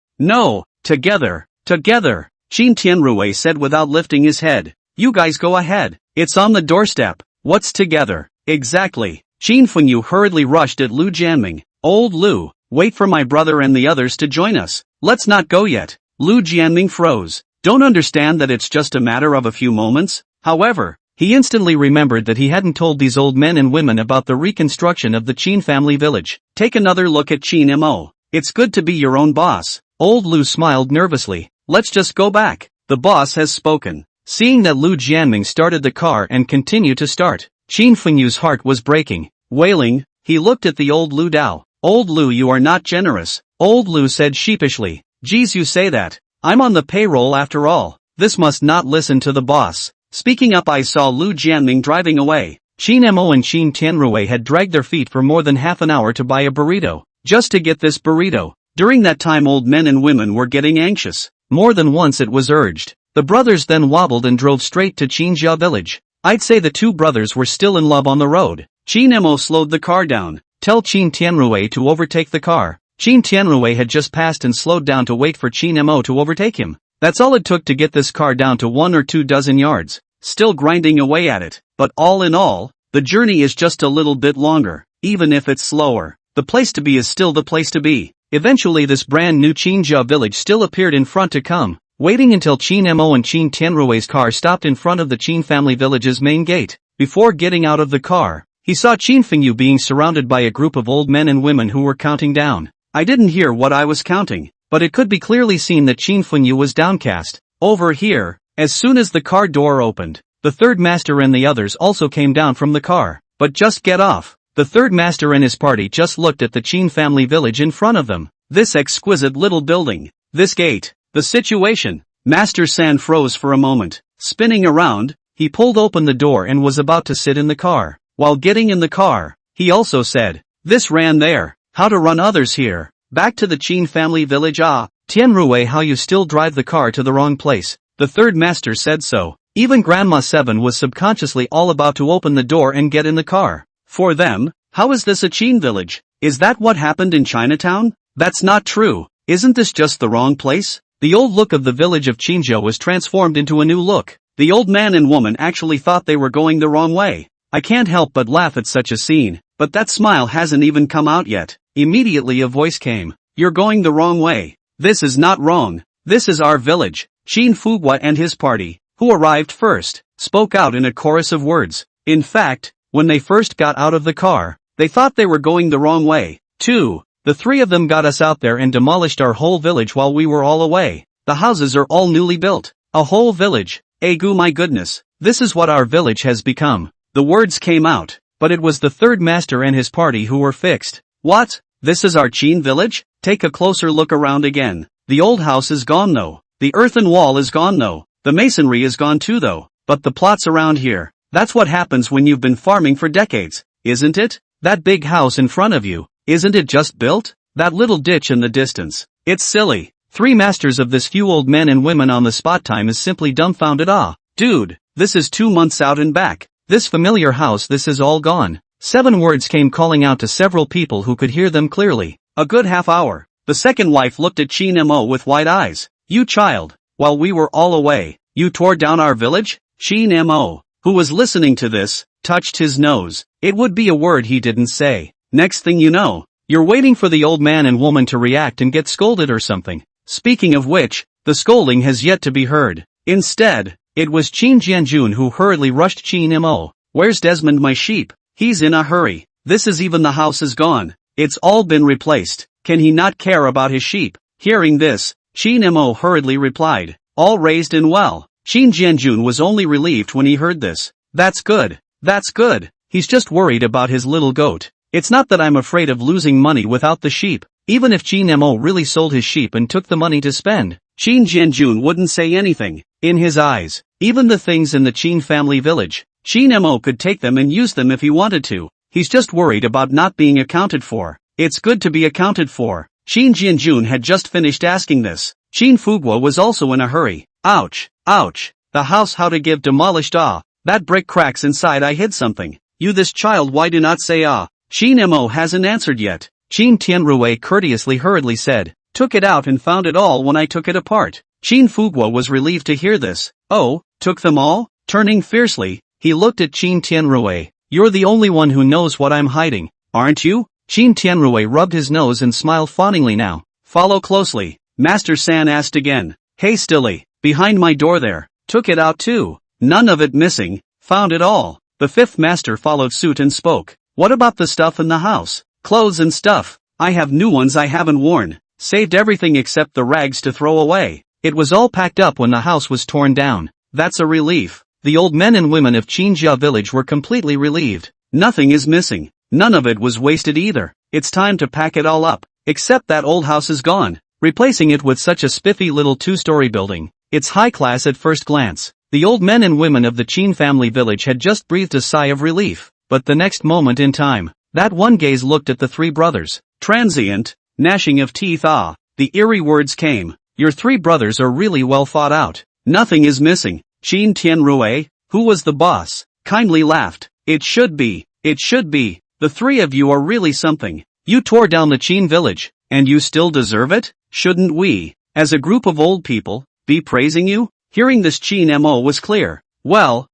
together. Qin Tianrui said without lifting his head, you guys go ahead. It's on the doorstep. What's together? Exactly. Qin Fengyu hurriedly rushed at Lu Jianming. Old Lu, wait for my brother and the others to join us. Let's not go yet. Lu Jianming froze. Don't understand that it's just a matter of a few moments? However, he instantly remembered that he hadn't told these old men and women about the reconstruction of the Qin family village. Take another look at Chin Mo. It's good to be your own boss. Old Lu smiled nervously. Let's just go back. The boss has spoken. Seeing that Lu Jianming started the car and continued to start, Qin Fengyu's heart was breaking. Wailing, he looked at the old Lu Dao. Old Lu, you are not generous. Old Lu said sheepishly. Geez, you say that. I'm on the payroll after all. This must not listen to the boss. Speaking up, I saw Lu Jianming driving away. Chin Mo and Qin Tianrui had dragged their feet for more than half an hour to buy a burrito, just to get this burrito. During that time old men and women were getting anxious. More than once it was urged. The brothers then wobbled and drove straight to Qingjia village. I'd say the two brothers were still in love on the road. Qin Mo slowed the car down. Tell Qin Tianrui to overtake the car. Qin Tianrui had just passed and slowed down to wait for Qin Mo to overtake him. That's all it took to get this car down to 1 or 2 dozen yards. Still grinding away at it. But all in all, the journey is just a little bit longer. Even if it's slower, the place to be is still the place to be. Eventually this brand new Qingjia village still appeared in front to come. waiting until Qin Mo and Qin Tianrui's car stopped in front of the Qin family village's main gate. Before getting out of the car, he saw Qin Fengyu being surrounded by a group of old men and women who were counting down. I didn't hear what I was counting, but it could be clearly seen that Qin Fengyu was downcast. Over here, as soon as the car door opened, the third master and the others also came down from the car. But just get off. The third master and his party just looked at the Qin family village in front of them. This exquisite little building. This gate. The situation. Master San froze for a moment. Spinning around, he pulled open the door and was about to sit in the car. While getting in the car, he also said, "This ran there. How to run others here. Back to the Qin family village." "Ah, Tianrui, how you still drive the car to the wrong place." The third master said so. Even Grandma 7 was subconsciously all about to open the door and get in the car. For them, how is this a Qin village? Is that what happened in Chinatown? That's not true. Isn't this just the wrong place? The old look of the village of Qinzhou was transformed into a new look. The old man and woman actually thought they were going the wrong way. I can't help but laugh at such a scene, but that smile hasn't even come out yet. Immediately a voice came. "You're going the wrong way. This is not wrong. This is our village." Qin Fugua and his party, who arrived first, spoke out in a chorus of words. In fact, when they first got out of the car, they thought they were going the wrong way, too. The three of them got us out there and demolished our whole village while we were all away. The houses are all newly built. A whole village. Egu, my goodness. This is what our village has become. The words came out, but it was the third master and his party who were fixed. What? This is our Qin village? Take a closer look around again. The old house is gone though. The earthen wall is gone though. The masonry is gone too though. But the plots around here. That's what happens when you've been farming for decades, isn't it? That big house in front of you, isn't it just built? That little ditch in the distance. It's silly. Three masters of this few old men and women on the spot time is simply dumbfounded. Ah, dude, this is 2 months out and back. This familiar house, this is all gone. 7 words came calling out to several people who could hear them clearly. A good half hour. The second wife looked at Qin Mo with wide eyes. "You child, while we were all away, you tore down our village?" Qin Mo, who was listening to this, touched his nose. It would be a word he didn't say. Next thing you know, you're waiting for the old man and woman to react and get scolded or something. Speaking of which, the scolding has yet to be heard. Instead, it was Qin Jianjun who hurriedly rushed Qin Mo. "Where's Desmond, my sheep? He's in a hurry. This is even the house is gone. It's all been replaced. Can he not care about his sheep?" Hearing this, Qin Mo hurriedly replied, "All raised and well." Qin Jianjun was only relieved when he heard this. "That's good. That's good. He's just worried about his little goat. It's not that I'm afraid of losing money without the sheep." Even if Qin Mo really sold his sheep and took the money to spend, Qin Jianjun wouldn't say anything. In his eyes, even the things in the Qin family village, Qin Mo could take them and use them if he wanted to. He's just worried about not being accounted for. It's good to be accounted for. Qin Jianjun had just finished asking this. Qin Fugua was also in a hurry. Ouch, ouch. The house how to give demolished. Ah, that brick cracks inside. I hid something. You this child, why do not say ah? Qin Mo hasn't answered yet. Qin Tianrui courteously hurriedly said, "Took it out and found it all when I took it apart." Qin Fugua was relieved to hear this. "Oh, took them all?" Turning fiercely, he looked at Qin Tianrui. "You're the only one who knows what I'm hiding, aren't you?" Qin Tianrui rubbed his nose and smiled fawningly. "Now, follow closely." Master San asked again. "Hastily, behind my door there. Took it out too. None of it missing. Found it all." The fifth master followed suit and spoke. "What about the stuff in the house? Clothes and stuff. I have new ones I haven't worn. Saved everything except the rags to throw away. It was all packed up when the house was torn down." That's a relief. The old men and women of Qinjia village were completely relieved. Nothing is missing. None of it was wasted either. It's time to pack it all up. Except that old house is gone. Replacing it with such a spiffy little 2-story building. It's high class at first glance. The old men and women of the Qin family village had just breathed a sigh of relief. But the next moment in time, that one gaze looked at the three brothers. Transient, gnashing of teeth. Ah, the eerie words came. "Your three brothers are really well thought out. Nothing is missing." Qin Tianrui, who was the boss, kindly laughed. It should be. The three of you are really something. You tore down the Qin village, and you still deserve it? Shouldn't we, as a group of old people, be praising you?" Hearing this, Qin Mo was clear. Well,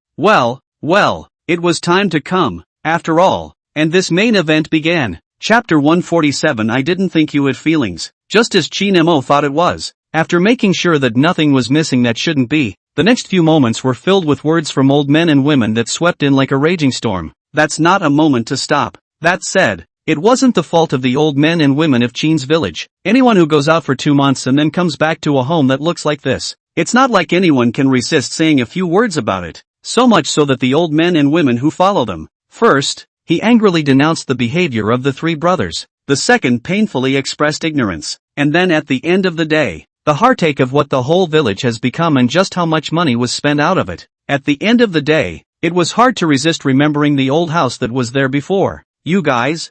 it was time to come, after all, and this main event began. Chapter 147. I didn't think you had feelings, just as Qin Mo thought it was. After making sure that nothing was missing that shouldn't be, the next few moments were filled with words from old men and women that swept in like a raging storm. That's not a moment to stop. That said, it wasn't the fault of the old men and women of Chin's village. Anyone who goes out for 2 months and then comes back to a home that looks like this, it's not like anyone can resist saying a few words about it. So much so that the old men and women who follow them. First, he angrily denounced the behavior of the 3 brothers. The second painfully expressed ignorance. And then at the end of the day, the heartache of what the whole village has become and just how much money was spent out of it. At the end of the day, it was hard to resist remembering the old house that was there before. You guys,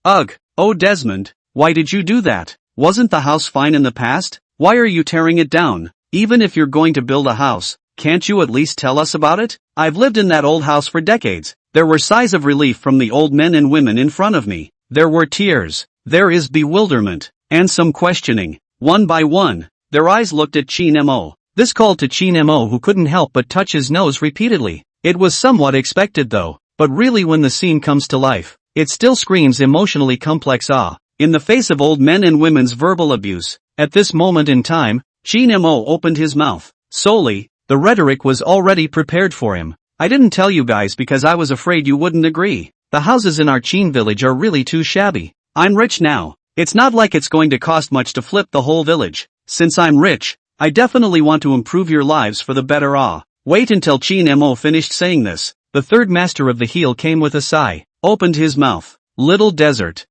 ugh, oh Desmond, why did you do that? Wasn't the house fine in the past? Why are you tearing it down? Even if you're going to build a house, can't you at least tell us about it? I've lived in that old house for decades. There were sighs of relief from the old men and women in front of me. There were tears. There is bewilderment. And some questioning. One by one, their eyes looked at Chin Mo. This called to Chin Mo, who couldn't help but touch his nose repeatedly. It was somewhat expected though, but really when the scene comes to life, it still screams emotionally complex awe. In the face of old men and women's verbal abuse, at this moment in time, Chin Mo opened his mouth. Solely, the rhetoric was already prepared for him. I didn't tell you guys because I was afraid you wouldn't agree. The houses in our Chin village are really too shabby. I'm rich now. It's not like it's going to cost much to flip the whole village. Since I'm rich, I definitely want to improve your lives for the better. Wait until Chin Mo finished saying this. The third master of the heel came with a sigh, opened his mouth. Little desert.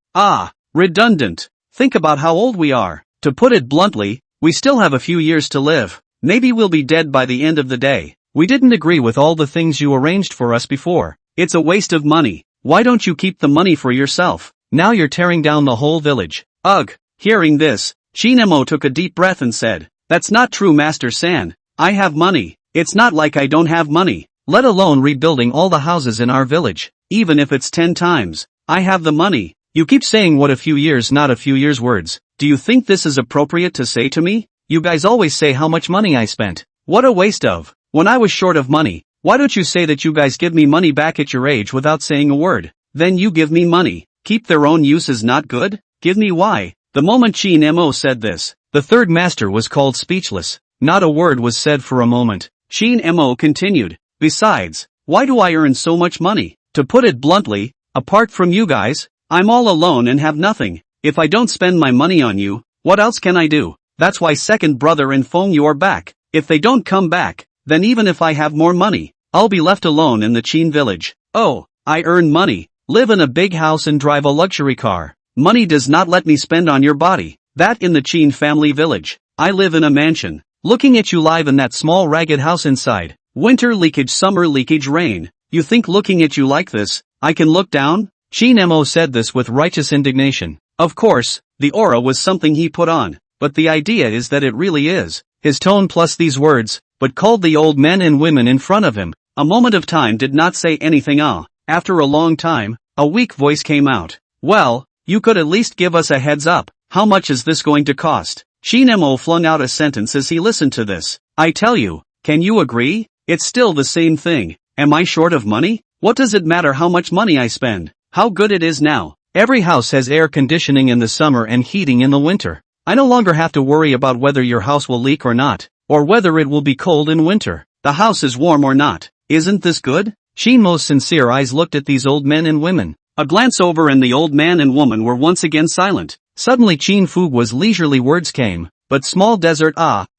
Redundant. Think about how old we are. To put it bluntly, we still have a few years to live. Maybe we'll be dead by the end of the day. We didn't agree with all the things you arranged for us before. It's a waste of money. Why don't you keep the money for yourself? Now you're tearing down the whole village. Ugh. Hearing this, Chin Mo took a deep breath and said, "That's not true, Master San. I have money. It's not like I don't have money. Let alone rebuilding all the houses in our village. Even if it's 10 times. I have the money." You keep saying what a few years, not a few years words. Do you think this is appropriate to say to me? You guys always say how much money I spent. What a waste of. When I was short of money, why don't you say that you guys give me money back at your age without saying a word? Then you give me money. Keep their own use is not good? Give me why? The moment Chin Mo said this, the third master was called speechless. Not a word was said for a moment. Chin Mo continued. Besides, why do I earn so much money? To put it bluntly, apart from you guys, I'm all alone and have nothing. If I don't spend my money on you, what else can I do? That's why second brother and Feng you are back. If they don't come back, then even if I have more money, I'll be left alone in the Chin village. Oh, I earn money, live in a big house and drive a luxury car. Money does not let me spend on your body. That in the Chin family village. I live in a mansion. Looking at you live in that small ragged house inside. Winter leakage, summer leakage, rain. You think looking at you like this, I can look down? Chin Mo said this with righteous indignation. Of course, the aura was something he put on, but the idea is that it really is. His tone plus these words, but called the old men and women in front of him. A moment of time did not say anything. After a long time, a weak voice came out. Well, you could at least give us a heads up. How much is this going to cost? Chin Mo flung out a sentence as he listened to this. I tell you, can you agree? It's still the same thing. Am I short of money? What does it matter how much money I spend? How good it is now. Every house has air conditioning in the summer and heating in the winter. I no longer have to worry about whether your house will leak or not, or whether it will be cold in winter. The house is warm or not. Isn't this good? Chin Mo's sincere eyes looked at these old men and women. A glance over and the old man and woman were once again silent. Suddenly Chin Fugua's leisurely words came. But small desert,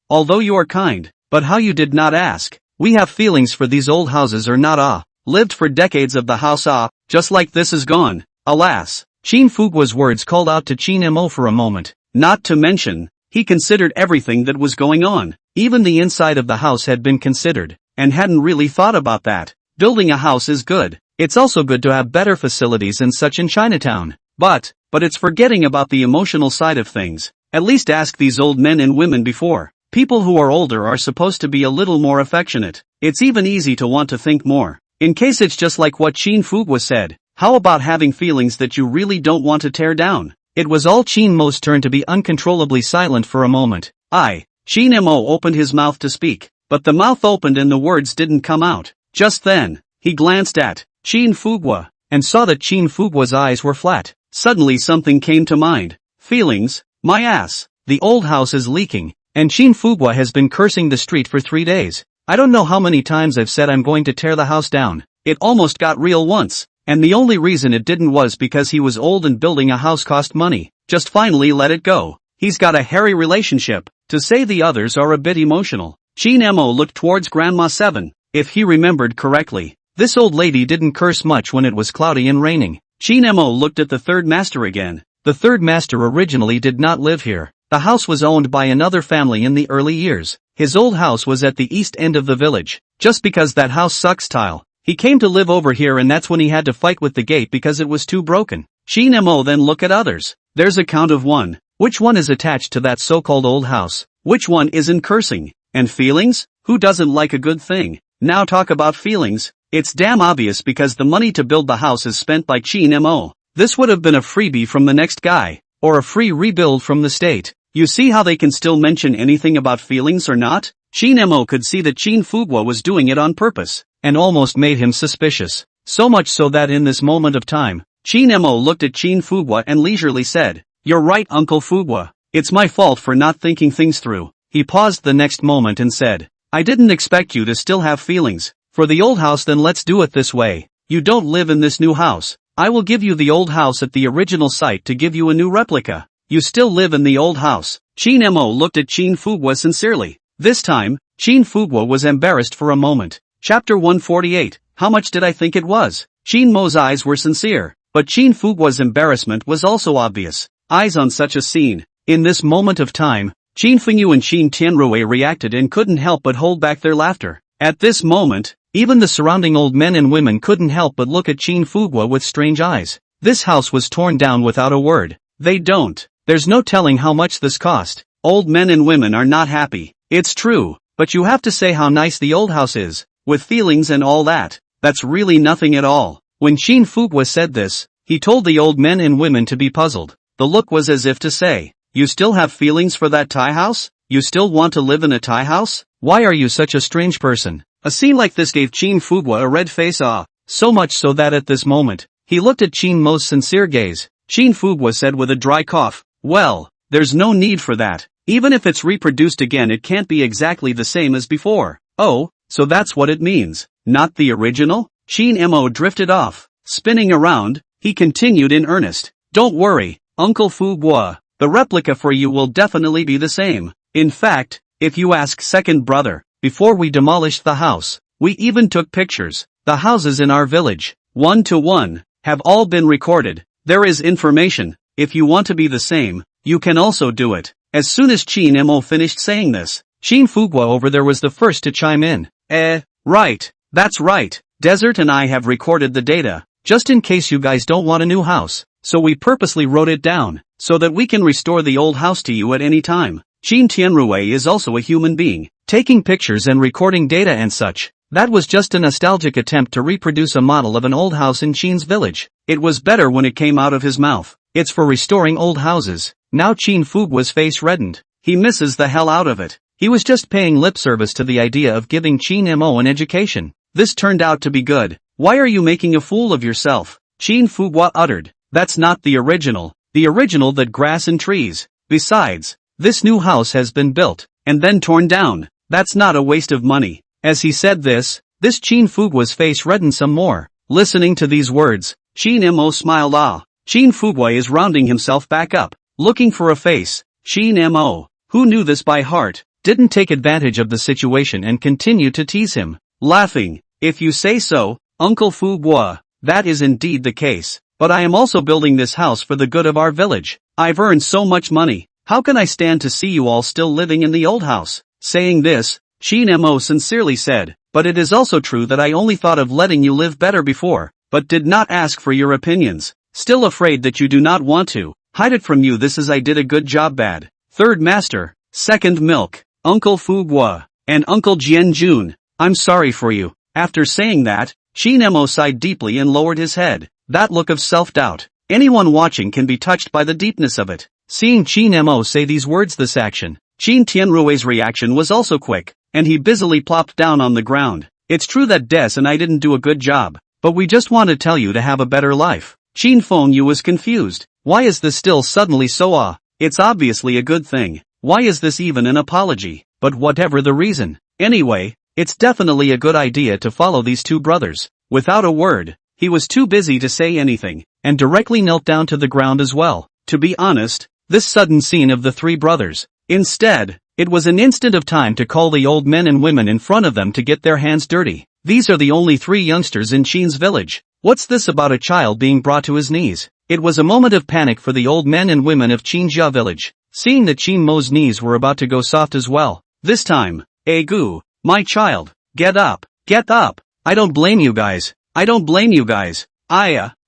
although you are kind, but how you did not ask. We have feelings for these old houses or not, lived for decades of the house, just like this is gone. Alas. Chin Fugua's words called out to Chin Mo for a moment. Not to mention, he considered everything that was going on. Even the inside of the house had been considered, and hadn't really thought about that. Building a house is good. It's also good to have better facilities and such in Chinatown. But it's forgetting about the emotional side of things. At least ask these old men and women before. People who are older are supposed to be a little more affectionate. It's even easy to want to think more. In case it's just like what Chin Fugua said. How about having feelings that you really don't want to tear down? It was all Chin Mo's turn to be uncontrollably silent for a moment. Chin Mo opened his mouth to speak, but the mouth opened and the words didn't come out. Just then, he glanced at Chin Fugua, and saw that Chin Fugua's eyes were flat. Suddenly something came to mind. Feelings? My ass. the old house is leaking, and Qin Fugua has been cursing the street for 3 days. I don't know how many times I've said I'm going to tear the house down. It almost got real once, and the only reason it didn't was because he was old and building a house cost money. Just finally let it go. He's got a hairy relationship. To say the others are a bit emotional. Qin Mo looked towards Grandma 7. If he remembered correctly, this old lady didn't curse much when it was cloudy and raining. Qin Mo looked at the third master again. The third master originally did not live here. The house was owned by another family in the early years. His old house was at the east end of the village. Just because that house sucks tile, he came to live over here, and that's when he had to fight with the gate because it was too broken. Qin Mo then look at others. There's a count of 1. Which one is attached to that so-called old house? Which one isn't cursing? And feelings? Who doesn't like a good thing? Now talk about feelings. It's damn obvious because the money to build the house is spent by Qin Mo. This would have been a freebie from the next guy, or a free rebuild from the state. You see how they can still mention anything about feelings or not? Qin Mo could see that Qin Fugua was doing it on purpose, and almost made him suspicious. So much so that in this moment of time, Qin Mo looked at Qin Fugua and leisurely said, "You're right, Uncle Fugua. It's my fault for not thinking things through." He paused the next moment and said, "I didn't expect you to still have feelings for the old house. Then let's do it this way. You don't live in this new house. I will give you the old house at the original site to give you a new replica. You still live in the old house." Qin Mo looked at Qin Fugua sincerely. This time, Qin Fugua was embarrassed for a moment. Chapter 148, How much did I think it was? Qin Mo's eyes were sincere, but Qin Fugua's embarrassment was also obvious. Eyes on such a scene. In this moment of time, Qin Fengyu and Qin Tianrui reacted and couldn't help but hold back their laughter. At this moment, even the surrounding old men and women couldn't help but look at Qin Fugua with strange eyes. This house was torn down without a word. There's no telling how much this cost. Old men and women are not happy. It's true, but you have to say how nice the old house is, with feelings and all that. That's really nothing at all. When Qin Fugua said this, he told the old men and women to be puzzled. The look was as if to say, "You still have feelings for that tie house? You still want to live in a tie house? Why are you such a strange person?" A scene like this gave Qin Fugua a red face, so much so that at this moment, he looked at Qin Mo's sincere gaze. Qin Fugua said with a dry cough, "Well, there's no need for that. Even if it's reproduced again, it can't be exactly the same as before." "Oh, so that's what it means. Not the original?" Qin Mo drifted off. Spinning around, he continued in earnest. "Don't worry, Uncle Fugua. The replica for you will definitely be the same. In fact, if you ask second brother, before we demolished the house, we even took pictures. The houses in our village, 1-to-1, have all been recorded. There is information. If you want to be the same, you can also do it." As soon as Qin Mo finished saying this, Qin Fugua over there was the first to chime in. Right. That's right. Desert and I have recorded the data, just in case you guys don't want a new house. So we purposely wrote it down, so that we can restore the old house to you at any time. Qin Tianrui is also a human being, taking pictures and recording data and such. That was just a nostalgic attempt to reproduce a model of an old house in Qin's village. It was better when it came out of his mouth. It's for restoring old houses. Now Qin Fugua's face reddened. He misses the hell out of it. He was just paying lip service to the idea of giving Qin Mo an education. This turned out to be good. "Why are you making a fool of yourself?" Qin Fugua uttered. "That's not the original. The original that grass and trees. Besides, this new house has been built, and then torn down. That's not a waste of money." As he said this Qin Fugua's face reddened some more. Listening to these words, Qin Mo smiled. Qin Fugua is rounding himself back up, looking for a face. Qin Mo, who knew this by heart, didn't take advantage of the situation and continued to tease him, laughing. "If you say so, Uncle Fugua, that is indeed the case. But I am also building this house for the good of our village. I've earned so much money. How can I stand to see you all still living in the old house?" Saying this, Qin Mo sincerely said, "But it is also true that I only thought of letting you live better before, but did not ask for your opinions. Still afraid that you do not want to hide it from you. This is I did a good job. Bad. Third master, second milk, Uncle Fugua, and Uncle Jianjun, I'm sorry for you." After saying that, Qin Mo sighed deeply and lowered his head. That look of self-doubt. Anyone watching can be touched by the deepness of it. Seeing Qin Mo say these words, this action, Qin Tianrui's reaction was also quick, and he busily plopped down on the ground. "It's true that Des and I didn't do a good job, but we just want to tell you to have a better life." Qin Fengyu was confused. Why is this still suddenly so It's obviously a good thing. Why is this even an apology? But whatever the reason. Anyway, it's definitely a good idea to follow these two brothers. Without a word, he was too busy to say anything, and directly knelt down to the ground as well. To be honest, this sudden scene of the three brothers. Instead, it was an instant of time to call the old men and women in front of them to get their hands dirty. These are the only three youngsters in Chin's village. What's this about a child being brought to his knees? It was a moment of panic for the old men and women of Qinjia village, seeing that Qin Mo's knees were about to go soft as well. This time, Gu, my child, get up, get up. I don't blame you guys. I don't blame you guys.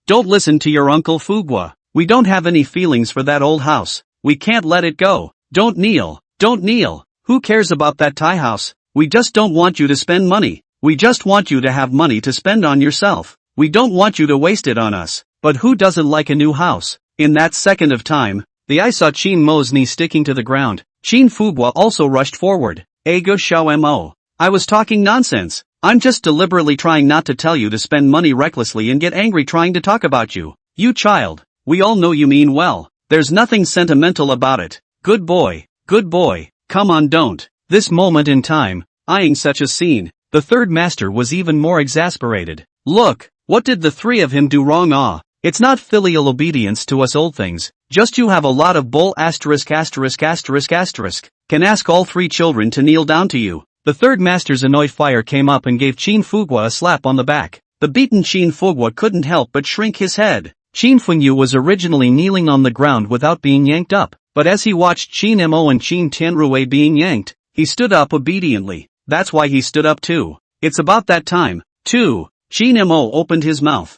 Don't listen to your Uncle Fugua. We don't have any feelings for that old house. We can't let it go. Don't kneel. Don't kneel. Who cares about that Thai house? We just don't want you to spend money. We just want you to have money to spend on yourself. We don't want you to waste it on us. But who doesn't like a new house? In that second of time, the eye saw Qin Mo's knee sticking to the ground. Qin Fugua also rushed forward. Gu Xiao Mo. I was talking nonsense. I'm just deliberately trying not to tell you to spend money recklessly and get angry trying to talk about you. You child. We all know you mean well. There's nothing sentimental about it. Good boy. Good boy. Come on, don't. This moment in time, eyeing such a scene, the third master was even more exasperated. Look, what did the three of him do wrong? It's not filial obedience to us old things, just you have a lot of bull ********. Can ask all three children to kneel down to you. The third master's annoyed fire came up and gave Qin Fugua a slap on the back. The beaten Qin Fugua couldn't help but shrink his head. Qin Fengyu was originally kneeling on the ground without being yanked up, but as he watched Qin Mo and Qin Tianrui being yanked, he stood up obediently. That's why he stood up too. It's about that time, too. Qin Mo opened his mouth.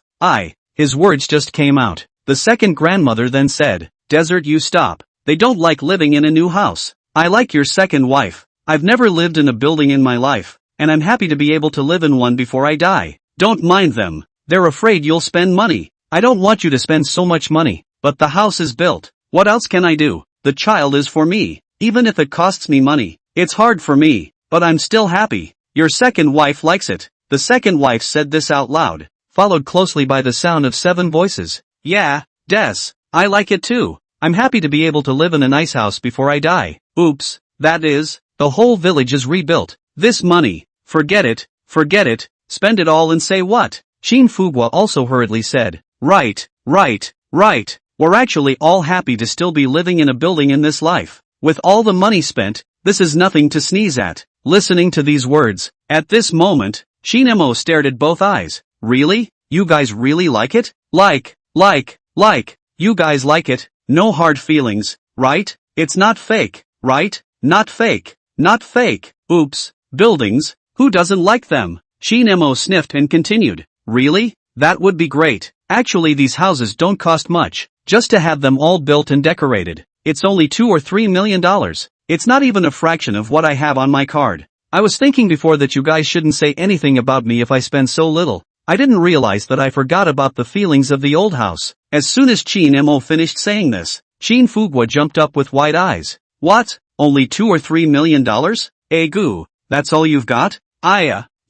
His words just came out. The second grandmother then said, Desert, you stop. They don't like living in a new house. I like your second wife. I've never lived in a building in my life, and I'm happy to be able to live in one before I die. Don't mind them. They're afraid you'll spend money. I don't want you to spend so much money, but the house is built. What else can I do? The child is for me. Even if it costs me money, it's hard for me, but I'm still happy. Your second wife likes it. The second wife said this out loud, followed closely by the sound of 7 voices. Yeah, Des, I like it too. I'm happy to be able to live in a nice house before I die. Oops, that is, the whole village is rebuilt. This money, forget it, spend it all and say what? Qin Fugua also hurriedly said, Right. We're actually all happy to still be living in a building in this life. With all the money spent, this is nothing to sneeze at. Listening to these words, at this moment, Qin Mo stared at both eyes. Really? You guys really like it? Like. You guys like it? No hard feelings, right? It's not fake, right? Not fake. Oops, buildings, who doesn't like them? Qin Mo sniffed and continued. Really? That would be great. Actually, these houses don't cost much, just to have them all built and decorated. It's only $2 or $3 million. It's not even a fraction of what I have on my card. I was thinking before that you guys shouldn't say anything about me if I spend so little. I didn't realize that I forgot about the feelings of the old house. As soon as Qin Mo finished saying this, Qin Fugua jumped up with wide eyes. What? Only $2 or $3 million? Gu, that's all you've got?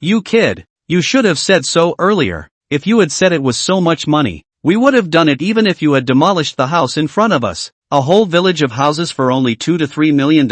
You kid. You should have said so earlier. If you had said it was so much money, we would have done it even if you had demolished the house in front of us. A whole village of houses for only $2 to $3 million?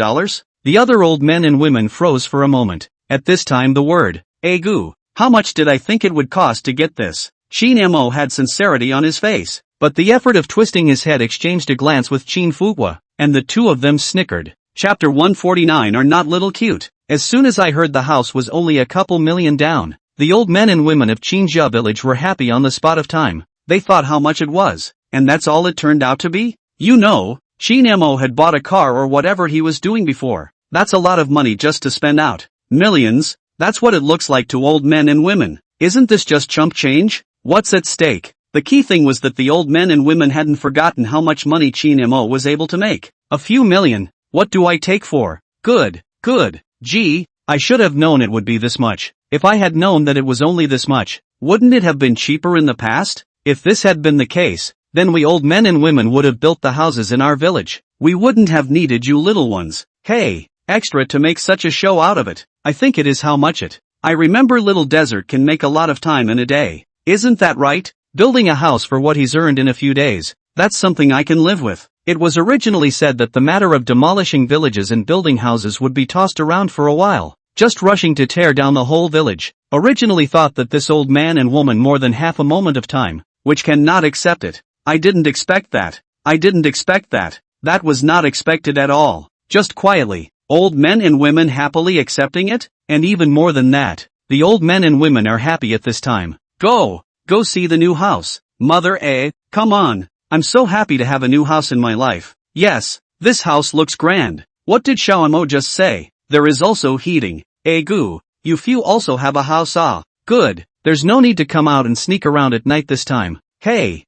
The other old men and women froze for a moment. At this time the word, Gu, how much did I think it would cost to get this? Qin Mo had sincerity on his face, but the effort of twisting his head exchanged a glance with Qin Fugua, and the two of them snickered. Chapter 149 are not little cute. As soon as I heard the house was only a couple million down, the old men and women of Qinjia village were happy on the spot of time. They thought how much it was, and that's all it turned out to be? You know, Qin Mo had bought a car or whatever he was doing before. That's a lot of money just to spend out. Millions, that's what it looks like to old men and women. Isn't this just chump change? What's at stake? The key thing was that the old men and women hadn't forgotten how much money Qin Mo was able to make. A few million. What do I take for? Good. Gee, I should have known it would be this much. If I had known that it was only this much, wouldn't it have been cheaper in the past? If this had been the case, then we old men and women would have built the houses in our village. We wouldn't have needed you little ones. Hey, extra to make such a show out of it. I think it is how much it. I remember little Desert can make a lot of time in a day. Isn't that right? Building a house for what he's earned in a few days. That's something I can live with. It was originally said that the matter of demolishing villages and building houses would be tossed around for a while, just rushing to tear down the whole village. Originally thought that this old man and woman more than half a moment of time, which cannot accept it. I didn't expect that. I didn't expect that. That was not expected at all. Just quietly, old men and women happily accepting it, and even more than that, the old men and women are happy at this time. Go see the new house. Mother come on. I'm so happy to have a new house in my life. Yes, this house looks grand. What did Xiaomo just say? There is also heating. Goo. You few also have a house good. There's no need to come out and sneak around at night this time. Hey.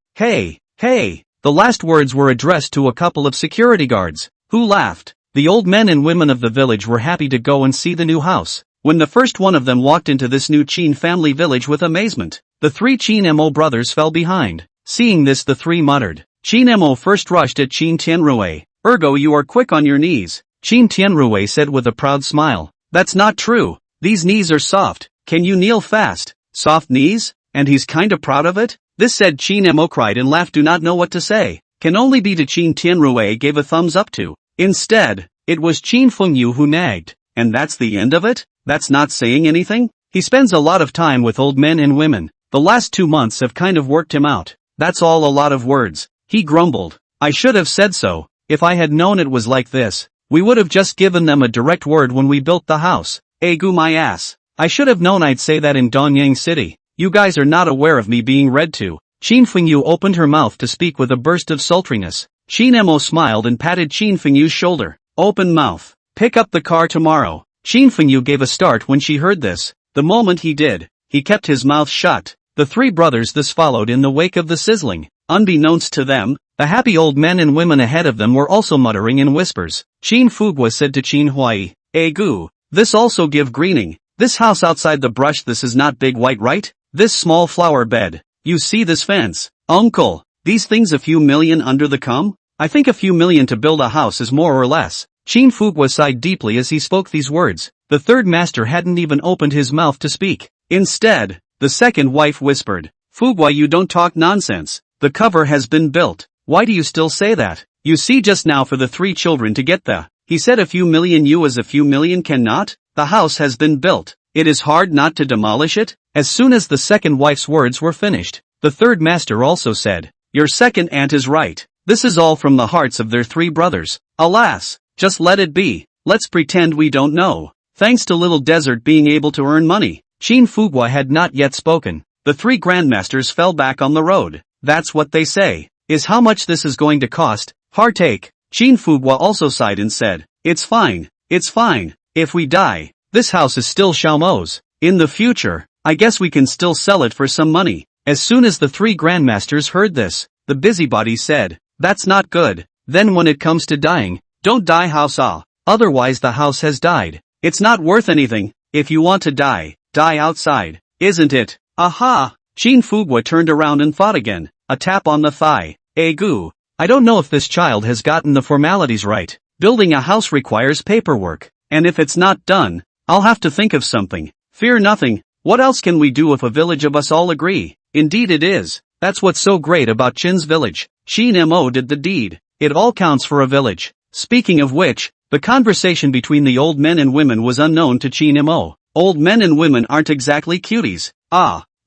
The last words were addressed to a couple of security guards, who laughed. The old men and women of the village were happy to go and see the new house. When the first one of them walked into this new Qin family village with amazement, the three Qin Mo brothers fell behind. Seeing this, the three muttered. Qin Mo first rushed at Qin Tianrui. Ergo, you are quick on your knees. Qin Tianrui said with a proud smile. That's not true. These knees are soft. Can you kneel fast? Soft knees? And he's kinda proud of it? This said Qin Mo cried and laughed, do not know what to say. Can only be to Qin Tianrui gave a thumbs up to. Instead, it was Qin Fengyu who nagged. And that's the end of it? That's not saying anything? He spends a lot of time with old men and women. The last 2 months have kind of worked him out. That's all a lot of words. He grumbled. I should have said so. If I had known it was like this, we would have just given them a direct word when we built the house. Goo my ass. I should have known I'd say that in Donyang City. You guys are not aware of me being read to. Qin Fengyu opened her mouth to speak with a burst of sultriness. Qin Mo smiled and patted Qin Fengyu's shoulder. Open mouth. Pick up the car tomorrow. Qin Fengyu gave a start when she heard this. The moment he did, he kept his mouth shut. The three brothers thus followed in the wake of the sizzling. Unbeknownst to them, the happy old men and women ahead of them were also muttering in whispers. Qin Fugua said to Qin Huai, Goo, this also give greening. This house outside the brush, this is not big white, right? This small flower bed. You see this fence? Uncle, these things a few million under the come? I think a few million to build a house is more or less. Qin Fugua sighed deeply as he spoke these words. The third master hadn't even opened his mouth to speak. Instead, the second wife whispered, Fugua, you don't talk nonsense. The cover has been built. Why do you still say that? You see, just now for the three children to get he said a few million, you as a few million cannot? The house has been built. It is hard not to demolish it. As soon as the second wife's words were finished, the third master also said, your second aunt is right. This is all from the hearts of their three brothers. Alas, just let it be. Let's pretend we don't know. Thanks to Little Desert being able to earn money. Qin Fugua had not yet spoken. The three grandmasters fell back on the road. That's what they say. Is how much this is going to cost. Heartache. Qin Fugua also sighed and said, it's fine. It's fine. If we die, this house is still Xiaomo's. In the future, I guess we can still sell it for some money. As soon as the three grandmasters heard this, the busybody said, that's not good. Then when it comes to dying, don't die house otherwise the house has died. It's not worth anything. If you want to die, die outside. Isn't it? Aha! Qin Fugua turned around and fought again. A tap on the thigh. Goo. I don't know if this child has gotten the formalities right. Building a house requires paperwork. And if it's not done, I'll have to think of something. Fear nothing. What else can we do if a village of us all agree? Indeed it is. That's what's so great about Qin's village. Qin Mo did the deed. It all counts for a village. Speaking of which, the conversation between the old men and women was unknown to Qin Mo. Old men and women aren't exactly cuties.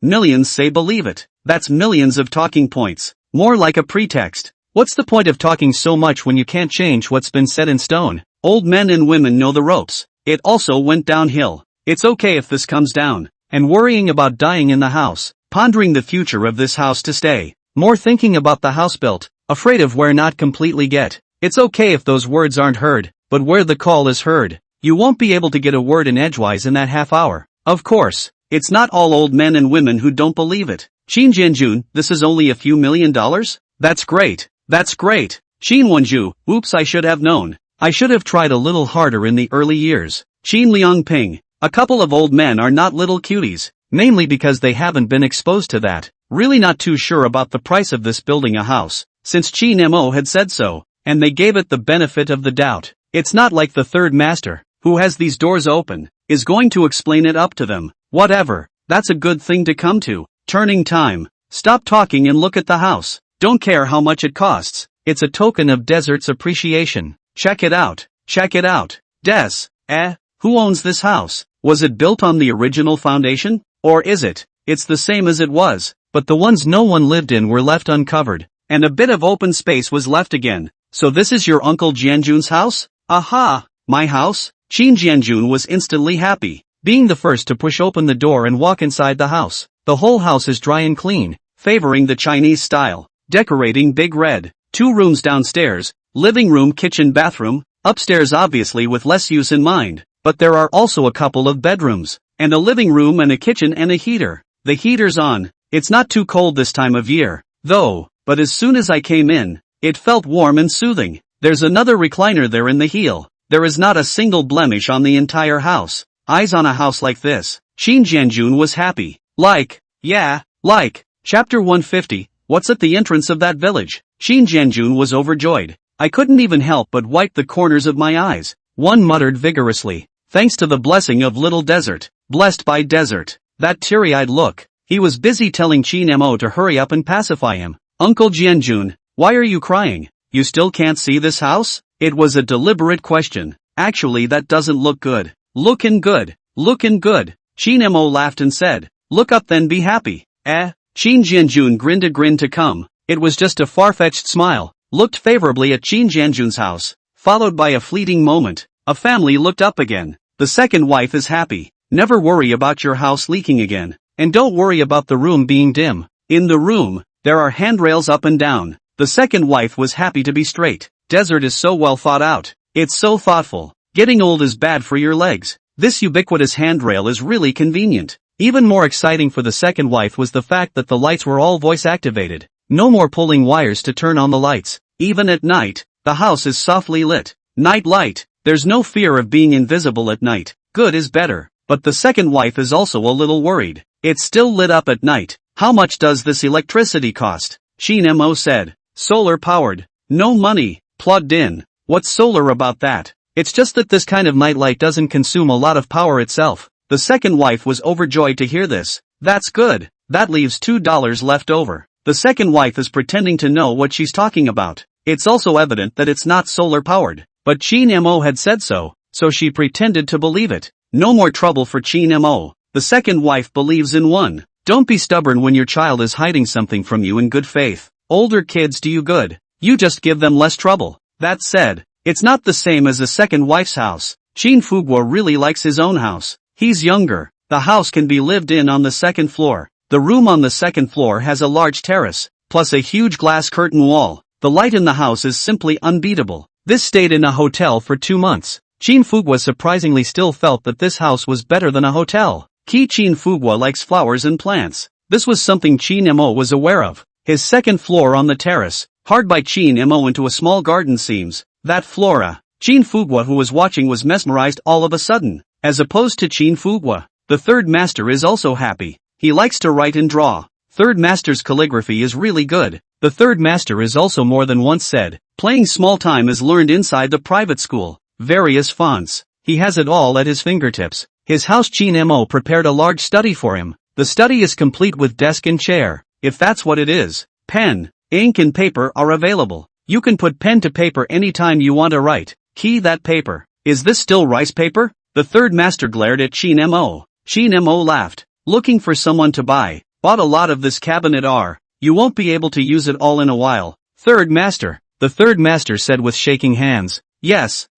Millions say believe it. That's millions of talking points. More like a pretext. What's the point of talking so much when you can't change what's been set in stone? Old men and women know the ropes. It also went downhill. It's okay if this comes down. And worrying about dying in the house. Pondering the future of this house to stay. More thinking about the house built. Afraid of where not completely get. It's okay if those words aren't heard. But where the call is heard. You won't be able to get a word in edgewise in that half hour. Of course. It's not all old men and women who don't believe it. Qin Jianjun, this is only a few $1 million? That's great. That's great. Qin Wenju, oops, I should have known. I should have tried a little harder in the early years. Qin Liangping. A couple of old men are not little cuties, mainly because they haven't been exposed to that. Really not too sure about the price of this building a house, since Qin Mo had said so, and they gave it the benefit of the doubt. It's not like the third master, who has these doors open, is going to explain it up to them. Whatever, that's a good thing to come to. Turning time. Stop talking and look at the house. Don't care how much it costs. it's a token of desert's appreciation. Check it out. Check it out. Who owns this house? Was it built on the original foundation? Or is it? It's the same as it was, but the ones no one lived in were left uncovered, and a bit of open space was left again. So this is your Uncle Jianjun's house? Aha! My house? Qin Jianjun was instantly happy, being the first to push open the door and walk inside the house. The whole house is dry and clean, favoring the Chinese style. Decorating big red. 2 rooms downstairs, living room, kitchen, bathroom, upstairs obviously with less use in mind, but there are also a couple of bedrooms, and a living room and a kitchen and a heater. The heater's on. It's not too cold this time of year, though, but as soon as I came in, it felt warm and soothing. There's another recliner there in the heel. There is not a single blemish on the entire house. Eyes on a house like this. Qin Jianjun was happy. Chapter 150, What's at the entrance of that village? Qin Jianjun was overjoyed. I couldn't even help but wipe the corners of my eyes. One muttered vigorously. Thanks to the blessing of little desert. Blessed by desert. That teary-eyed look. He was busy telling Qin Mo to hurry up and pacify him. Uncle Jianjun, why are you crying? You still can't see this house? It was a deliberate question. Actually, that doesn't look good. Lookin' good. Lookin' good. Qin Mo laughed and said, look up then, be happy. Qin Jianjun grinned a grin to come. It was just a far-fetched smile. Looked favorably at Qin Jianjun's house, followed by a fleeting moment. A family looked up again. The second wife is happy. Never worry about your house leaking again. And don't worry about the room being dim. In the room, there are handrails up and down. The second wife was happy to be straight. Desert is so well thought out. It's so thoughtful. Getting old is bad for your legs. This ubiquitous handrail is really convenient. Even more exciting for the second wife was the fact that the lights were all voice activated. No more pulling wires to turn on the lights. Even at night, the house is softly lit. Night light. There's no fear of being invisible at night. Good is better. But the second wife is also a little worried. It's still lit up at night. How much does this electricity cost? Qin Mo said. Solar powered. No money. Plugged in. What's solar about that? It's just that this kind of nightlight doesn't consume a lot of power itself. The second wife was overjoyed to hear this. That's good. That leaves $2 left over. The second wife is pretending to know what she's talking about. It's also evident that it's not solar powered. But Qin Mo had said so, so she pretended to believe it. No more trouble for Qin Mo. The second wife believes in one. Don't be stubborn when your child is hiding something from you in good faith. Older kids do you good. You just give them less trouble. That said, it's not the same as the second wife's house. Qin Fugua really likes his own house. He's younger. The house can be lived in on the second floor. The room on the second floor has a large terrace, plus a huge glass curtain wall. The light in the house is simply unbeatable. This stayed in a hotel for 2 months. Qin Fugua surprisingly still felt that this house was better than a hotel. Qin Fugua likes flowers and plants. This was something Qin Mo was aware of. His second floor on the terrace, hard by Qin Mo into a small garden seems. That flora. Qin Fugua who was watching was mesmerized all of a sudden. As opposed to Qin Fugua, the third master is also happy. He likes to write and draw. Third master's calligraphy is really good. The third master is also more than once said. Playing small time is learned inside the private school. Various fonts. He has it all at his fingertips. His house Qin Mo prepared a large study for him. The study is complete with desk and chair. If that's what it is. Pen, ink and paper are available. You can put pen to paper anytime you want to write. Key that paper. Is this still rice paper? The third master glared at Qin Mo. Qin Mo laughed. Looking for someone to buy. Bought a lot of this cabinet R. You won't be able to use it all in a while. Third master. The third master said with shaking hands. Yes.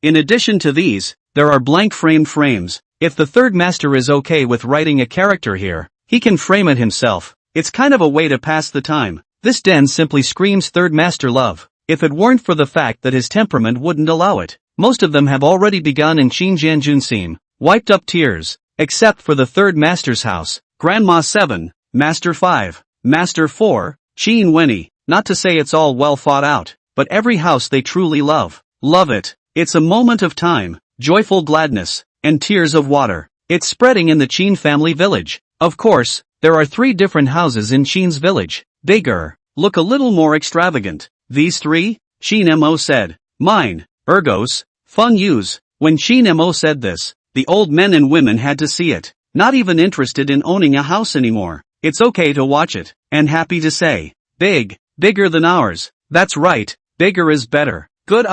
In addition to these, there are blank framed frames. If the third master is okay with writing a character here, he can frame it himself. It's kind of a way to pass the time. This den simply screams third master love. If it weren't for the fact that his temperament wouldn't allow it. Most of them have already begun in Qin Jianjun seem. Wiped up tears. Except for the third master's house. Grandma 7, Master 5, Master 4, Qin Wenny. Not to say it's all well thought out, but every house they truly love. Love it. It's a moment of time, joyful gladness, and tears of water. It's spreading in the Qin family village. Of course, there are 3 different houses in Qin's village. Bigger, look a little more extravagant. These 3? Qin Mo said. Mine, ergos, fun use. When Qin Mo said this, the old men and women had to see it. Not even interested in owning a house anymore. It's okay to watch it, and happy to say. Big, Bigger than ours. That's right, bigger is better. Good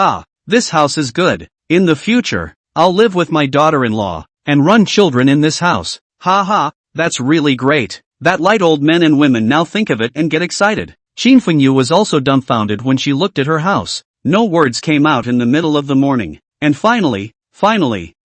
this house is good. In the future, I'll live with my daughter-in-law, and run children in this house. Ha ha, that's really great. That light old men and women now think of it and get excited. Qin Fengyu was also dumbfounded when she looked at her house. No words came out in the middle of the morning. And finally,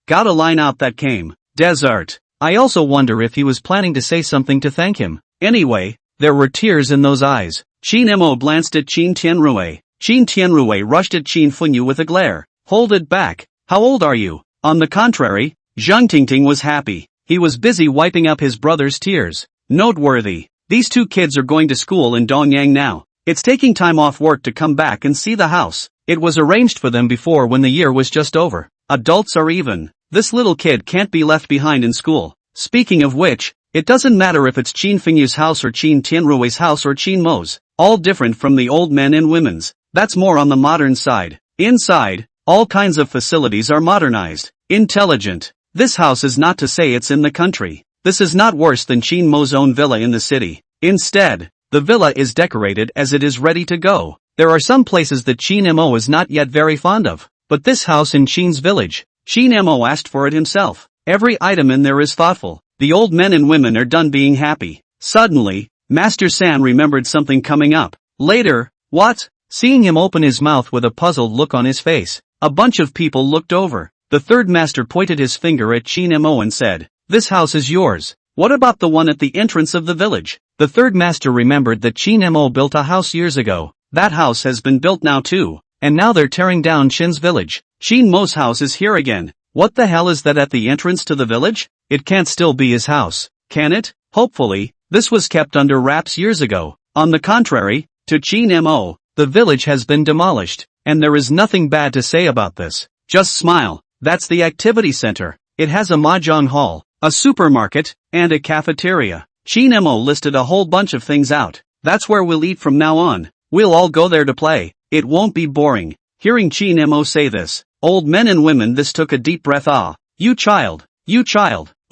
got a line out that came. Desert. I also wonder if he was planning to say something to thank him. Anyway, there were tears in those eyes. Qin Mo glanced at Qin Tianrui. Qin Tianrui rushed at Qin Fengyu with a glare. Hold it back. How old are you? On the contrary, Zhang Tingting was happy. He was busy wiping up his brother's tears. Noteworthy. These two kids are going to school in Dongyang now. It's taking time off work to come back and see the house. It was arranged for them before when the year was just over. Adults are even. This little kid can't be left behind in school. Speaking of which, it doesn't matter if it's Qin Fengyu's house or Qin Tianrui's house or Qin Mo's. All different from the old men and women's. That's more on the modern side. Inside, all kinds of facilities are modernized. Intelligent. This house is not to say it's in the country. This is not worse than Qin Mo's own villa in the city. Instead, the villa is decorated as it is ready to go. There are some places that Qin Mo is not yet very fond of. But this house in Qin's village, Qin Mo asked for it himself. Every item in there is thoughtful. The old men and women are done being happy. Suddenly, Master San remembered something coming up. Later, what? Seeing him open his mouth with a puzzled look on his face, a bunch of people looked over. The third master pointed his finger at Qin Mo and said, "This house is yours. What about the one at the entrance of the village?" The third master remembered that Qin Mo built a house years ago. That house has been built now too, and now they're tearing down Qin's village. Qin Mo's house is here again. What the hell is that at the entrance to the village? It can't still be his house, can it? Hopefully, this was kept under wraps years ago. On the contrary, to Qin Mo, the village has been demolished, and there is nothing bad to say about this. Just smile. That's the activity center. It has a mahjong hall, a supermarket, and a cafeteria. Qin Mo listed a whole bunch of things out. That's where we'll eat from now on. We'll all go there to play. It won't be boring. Hearing Qin Mo say this, old men and women this took a deep breath. You child.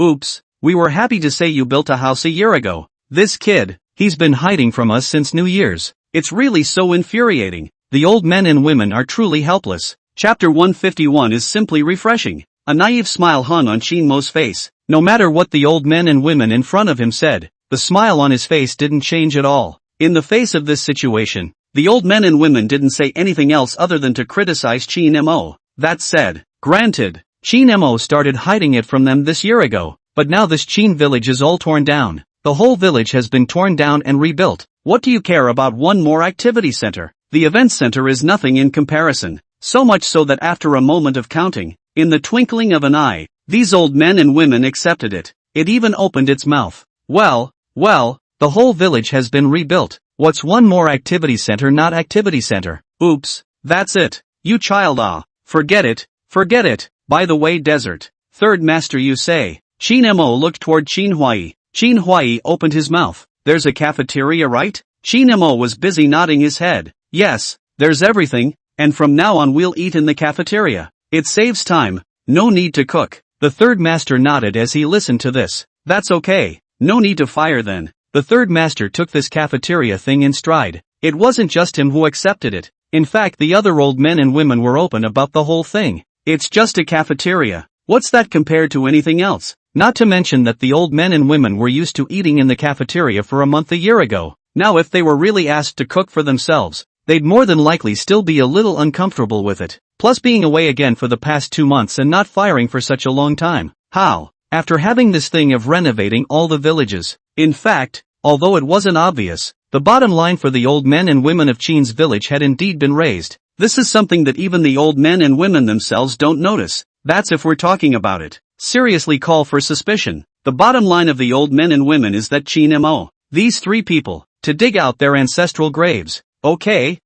Oops, we were happy to say you built a house a year ago. This kid, he's been hiding from us since New Year's. It's really so infuriating. The old men and women are truly helpless. Chapter 151 is simply refreshing. A naive smile hung on Qin Mo's face. No matter what the old men and women in front of him said, the smile on his face didn't change at all. In the face of this situation, the old men and women didn't say anything else other than to criticize Qin Mo. That said, granted, Qin Mo started hiding it from them this year ago, but now this Qin village is all torn down. The whole village has been torn down and rebuilt. What do you care about one more activity center? The event center is nothing in comparison. So much so that after a moment of counting, in the twinkling of an eye, these old men and women accepted it. It even opened its mouth. Well, the whole village has been rebuilt. What's one more activity center not activity center? Oops, that's it. You child forget it. By the way, desert. Third master you say. Qin Mo looked toward Qin Huai. Qin Huai opened his mouth. There's a cafeteria, right? Qin Mo was busy nodding his head. Yes, there's everything, and from now on we'll eat in the cafeteria. It saves time. No need to cook. The third master nodded as he listened to this. That's okay. No need to fire then. The third master took this cafeteria thing in stride. It wasn't just him who accepted it. In fact, the other old men and women were open about the whole thing. It's just a cafeteria. What's that compared to anything else? Not to mention that the old men and women were used to eating in the cafeteria for a month a year ago. Now if they were really asked to cook for themselves, they'd more than likely still be a little uncomfortable with it. Plus being away again for the past 2 months and not firing for such a long time. How? After having this thing of renovating all the villages. In fact, although it wasn't obvious, the bottom line for the old men and women of Qin's village had indeed been raised. This is something that even the old men and women themselves don't notice. That's if we're talking about it. Seriously call for suspicion. The bottom line of the old men and women is that Qin Mo, these 3 people, to dig out their ancestral graves. Okay,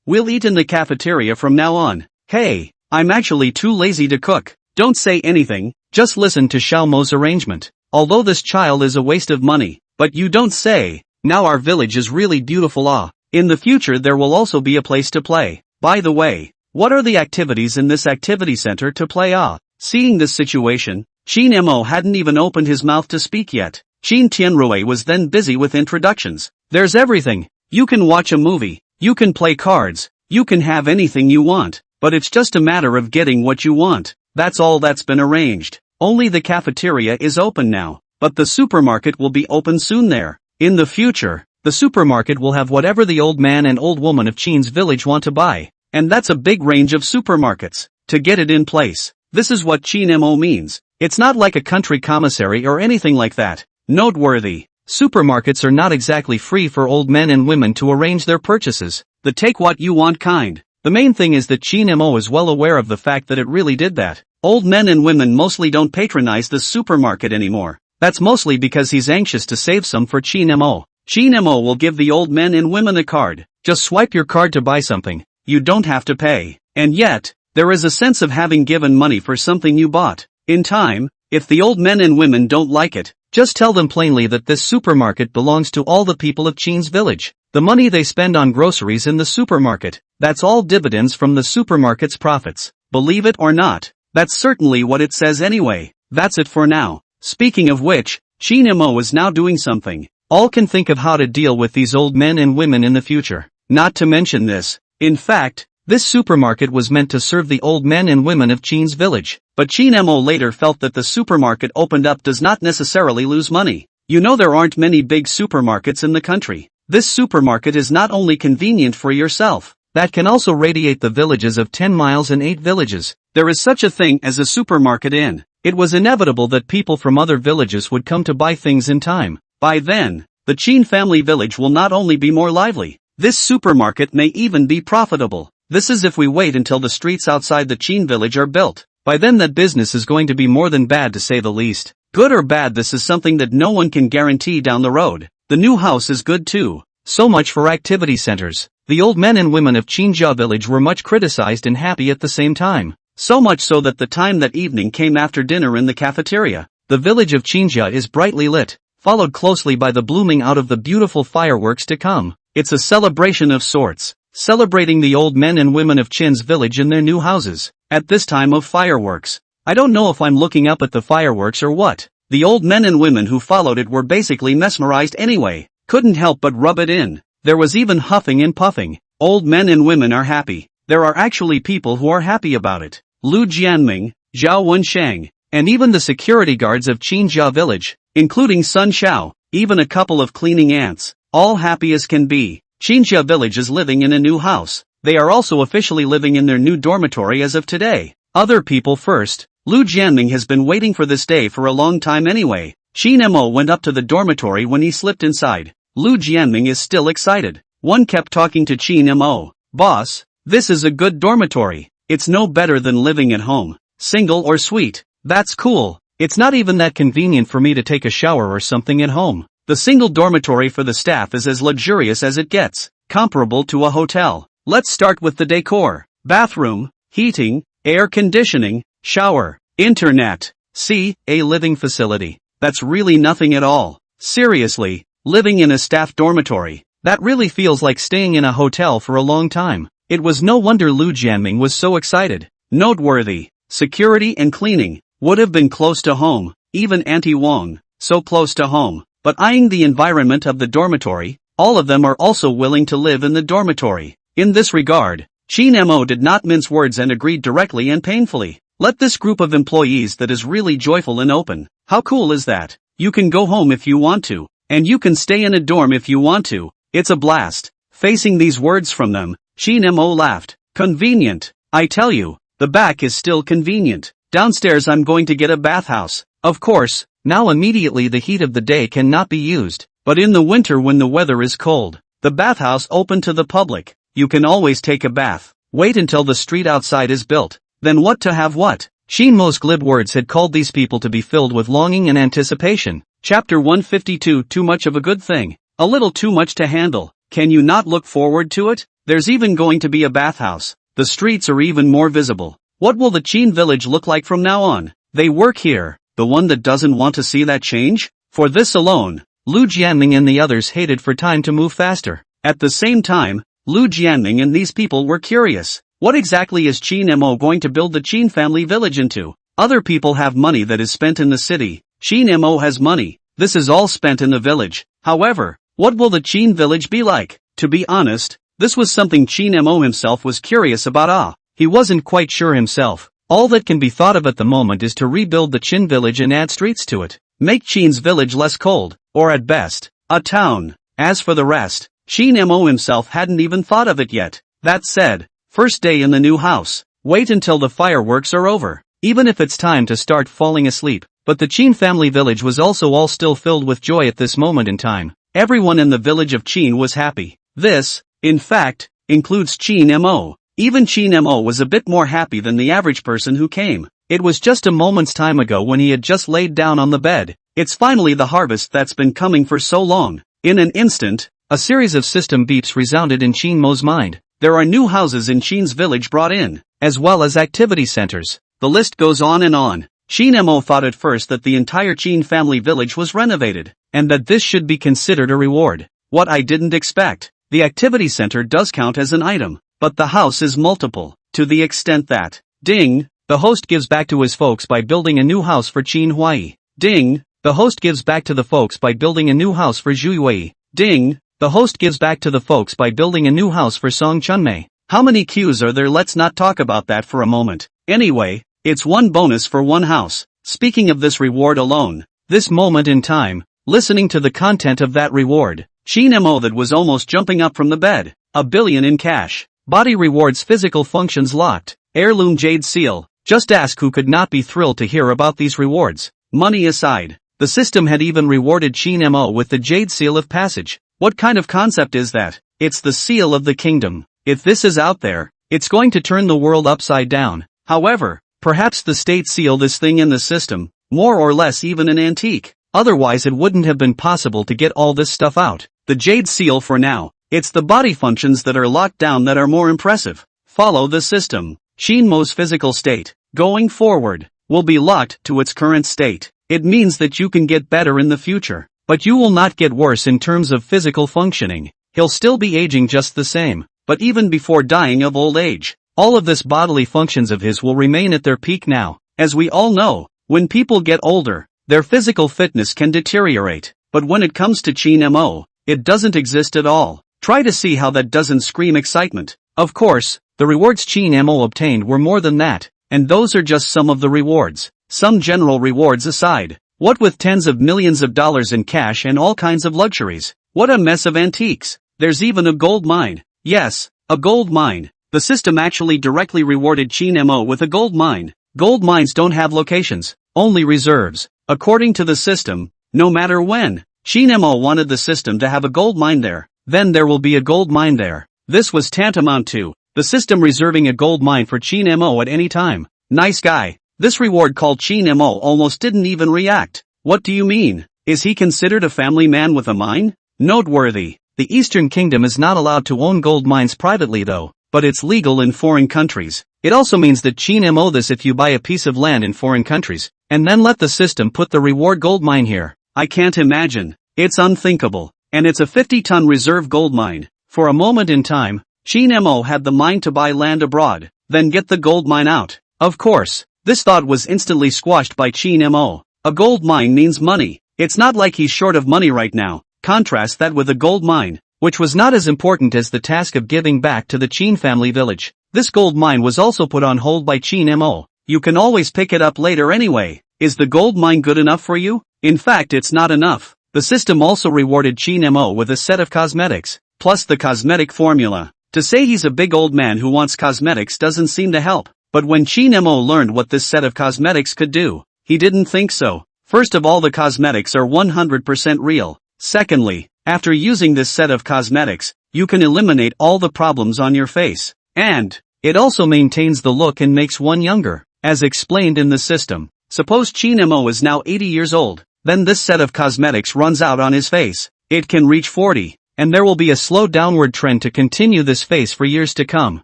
we'll eat in the cafeteria from now on. Hey, I'm actually too lazy to cook. Don't say anything, just listen to Xiao Mo's arrangement. Although this child is a waste of money, but you don't say. Now our village is really beautiful. In the future there will also be a place to play. By the way, what are the activities in this activity center to play? Seeing this situation, Qin Mo hadn't even opened his mouth to speak yet. Qin Tianrui was then busy with introductions. There's everything. You can watch a movie, you can play cards, you can have anything you want, but it's just a matter of getting what you want. That's all that's been arranged. Only the cafeteria is open now, but the supermarket will be open soon there. In the future, the supermarket will have whatever the old man and old woman of Chin's village want to buy, and that's a big range of supermarkets. To get it in place, this is what Chin-mo means. It's not like a country commissary or anything like that. Noteworthy. Supermarkets are not exactly free for old men and women to arrange their purchases, the take what you want kind. The main thing is that Chin-mo is well aware of the fact that it really did that. Old men and women mostly don't patronize the supermarket anymore. That's mostly because he's anxious to save some for Chin-mo. Chin-mo will give the old men and women a card. Just swipe your card to buy something. You don't have to pay. And yet, there is a sense of having given money for something you bought. In time, if the old men and women don't like it, just tell them plainly that this supermarket belongs to all the people of Chin's village. The money they spend on groceries in the supermarket, that's all dividends from the supermarket's profits. Believe it or not, that's certainly what it says anyway. That's it for now. Speaking of which, Chin-mo is now doing something. All can think of how to deal with these old men and women in the future. Not to mention this. In fact, this supermarket was meant to serve the old men and women of Chin's village, but Chin-mo later felt that the supermarket opened up does not necessarily lose money. You know, there aren't many big supermarkets in the country. This supermarket is not only convenient for yourself, that can also radiate the villages of 10 miles and 8 villages. There is such a thing as a supermarket in. It was inevitable that people from other villages would come to buy things in time. By then, the Chin family village will not only be more lively, this supermarket may even be profitable. This is if we wait until the streets outside the Chin village are built. By then that business is going to be more than bad, to say the least. Good or bad, this is something that no one can guarantee down the road. The new house is good too. So much for activity centers. The old men and women of Chinjia village were much criticized and happy at the same time. So much so that the time that evening came after dinner in the cafeteria. The village of Chinjia is brightly lit, followed closely by the blooming out of the beautiful fireworks to come. It's a celebration of sorts, celebrating the old men and women of Chin's village in their new houses. At this time of fireworks, I don't know if I'm looking up at the fireworks or what. The old men and women who followed it were basically mesmerized anyway, couldn't help but rub it in. There was even huffing and puffing. Old men and women are happy. There are actually people who are happy about it. Lu Jianming, Zhao Wensheng, and even the security guards of Chinjia village, including Sun Xiao, even a couple of cleaning ants, all happy as can be. Chinjia village is living in a new house. They are also officially living in their new dormitory as of today. Other people first. Lu Jianming has been waiting for this day for a long time anyway. Chin-mo went up to the dormitory when he slipped inside. Lu Jianming is still excited. One kept talking to Chin-mo. Boss, this is a good dormitory. It's no better than living at home. Single or suite. That's cool. It's not even that convenient for me to take a shower or something at home. The single dormitory for the staff is as luxurious as it gets, comparable to a hotel. Let's start with the decor. Bathroom, heating, air conditioning, shower, internet. See, a living facility. That's really nothing at all. Seriously, living in a staff dormitory. That really feels like staying in a hotel for a long time. It was no wonder Lu Jianming was so excited. Noteworthy. Security and cleaning. Would have been close to home. Even Auntie Wong, so close to home. But eyeing the environment of the dormitory, all of them are also willing to live in the dormitory. In this regard, Chin-mo did not mince words and agreed directly and painfully. Let this group of employees that is really joyful and open. How cool is that? You can go home if you want to, and you can stay in a dorm if you want to. It's a blast. Facing these words from them, Chin-mo laughed. Convenient. I tell you, the back is still convenient. Downstairs I'm going to get a bathhouse. Of course, now immediately the heat of the day cannot be used, but in the winter when the weather is cold, the bathhouse open to the public. You can always take a bath. Wait until the street outside is built. Then what to have what? Chin-mo's glib words had called these people to be filled with longing and anticipation. Chapter 152. Too much of a good thing. A little too much to handle. Can you not look forward to it? There's even going to be a bathhouse. The streets are even more visible. What will the Chin village look like from now on? They work here. The one that doesn't want to see that change? For this alone, Lu Jianming and the others hated for time to move faster. At the same time, Lu Jianming and these people were curious. What exactly is Chin-mo going to build the Chin family village into? Other people have money that is spent in the city. Chin-mo has money. This is all spent in the village. However, What will the Qin village be like? To be honest, this was something Qin Mo himself was curious about. He wasn't quite sure himself. All that can be thought of at the moment is to rebuild the Qin village and add streets to it. Make Qin's village less cold, or at best, a town. As for the rest, Qin Mo himself hadn't even thought of it yet. That said, first day in the new house. Wait until the fireworks are over. Even if it's time to start falling asleep. But the Qin family village was also all still filled with joy at this moment in time. Everyone in the village of Qin was happy. This, in fact, includes Qin Mo. Even Qin Mo was a bit more happy than the average person who came. It was just a moment's time ago when he had just laid down on the bed. It's finally the harvest that's been coming for so long. In an instant, a series of system beeps resounded in Qin Mo's mind. There are new houses in Qin's village brought in, as well as activity centers. The list goes on and on. Qin Mo thought at first that the entire Qin family village was renovated, and that this should be considered a reward. What I didn't expect. The activity center does count as an item, but the house is multiple, to the extent that, ding, the host gives back to his folks by building a new house for Qin Huai. Ding, the host gives back to the folks by building a new house for Zhu Wei. Ding, the host gives back to the folks by building a new house for Song Chunmei. How many queues are there? Let's not talk about that for a moment. Anyway, it's one bonus for one house. Speaking of this reward alone, this moment in time, listening to the content of that reward, Qin Mo that was almost jumping up from the bed. 1 billion in cash. Body rewards physical functions locked. Heirloom jade seal. Just ask who could not be thrilled to hear about these rewards. Money aside, the system had even rewarded Qin Mo with the jade seal of passage. What kind of concept is that? It's the seal of the kingdom. If this is out there, it's going to turn the world upside down. However, perhaps the state seal this thing in the system, more or less even an antique. Otherwise it wouldn't have been possible to get all this stuff out. The jade seal for now. It's the body functions that are locked down that are more impressive. Follow the system. Qin Mo's physical state, going forward, will be locked to its current state. It means that you can get better in the future, but you will not get worse in terms of physical functioning. He'll still be aging just the same, but even before dying of old age, all of this bodily functions of his will remain at their peak now. As we all know, when people get older, their physical fitness can deteriorate, but when it comes to Qin Mo, it doesn't exist at all. Try to see how that doesn't scream excitement. Of course, the rewards Qin Mo obtained were more than that, and those are just some of the rewards. Some general rewards aside, what with tens of millions of dollars in cash and all kinds of luxuries? What a mess of antiques. There's even a gold mine. Yes, a gold mine. The system actually directly rewarded Qin Mo with a gold mine. Gold mines don't have locations, only reserves. According to the system, no matter when, Qin Mo wanted the system to have a gold mine there, then there will be a gold mine there. This was tantamount to the system reserving a gold mine for Qin Mo at any time. Nice guy. This reward called Qin Mo almost didn't even react. What do you mean? Is he considered a family man with a mine? Noteworthy. The Eastern Kingdom is not allowed to own gold mines privately though, but it's legal in foreign countries. It also means that Qin Mo this if you buy a piece of land in foreign countries, and then let the system put the reward gold mine here. I can't imagine. It's unthinkable. And it's a 50-ton reserve gold mine. For a moment in time, Qin Mo had the mind to buy land abroad, then get the gold mine out. Of course, this thought was instantly squashed by Qin Mo. A gold mine means money. It's not like he's short of money right now. Contrast that with a gold mine, which was not as important as the task of giving back to the Qin family village. This gold mine was also put on hold by Qin Mo. You can always pick it up later anyway. Is the gold mine good enough for you? In fact, it's not enough. The system also rewarded Qin Mo with a set of cosmetics, plus the cosmetic formula. To say he's a big old man who wants cosmetics doesn't seem to help. But when Qin Mo learned what this set of cosmetics could do, he didn't think so. First of all, the cosmetics are 100% real. Secondly, after using this set of cosmetics, you can eliminate all the problems on your face. And it also maintains the look and makes one younger, as explained in the system. Suppose Qin Mo is now 80 years old, then this set of cosmetics runs out on his face. It can reach 40, and there will be a slow downward trend to continue this face for years to come.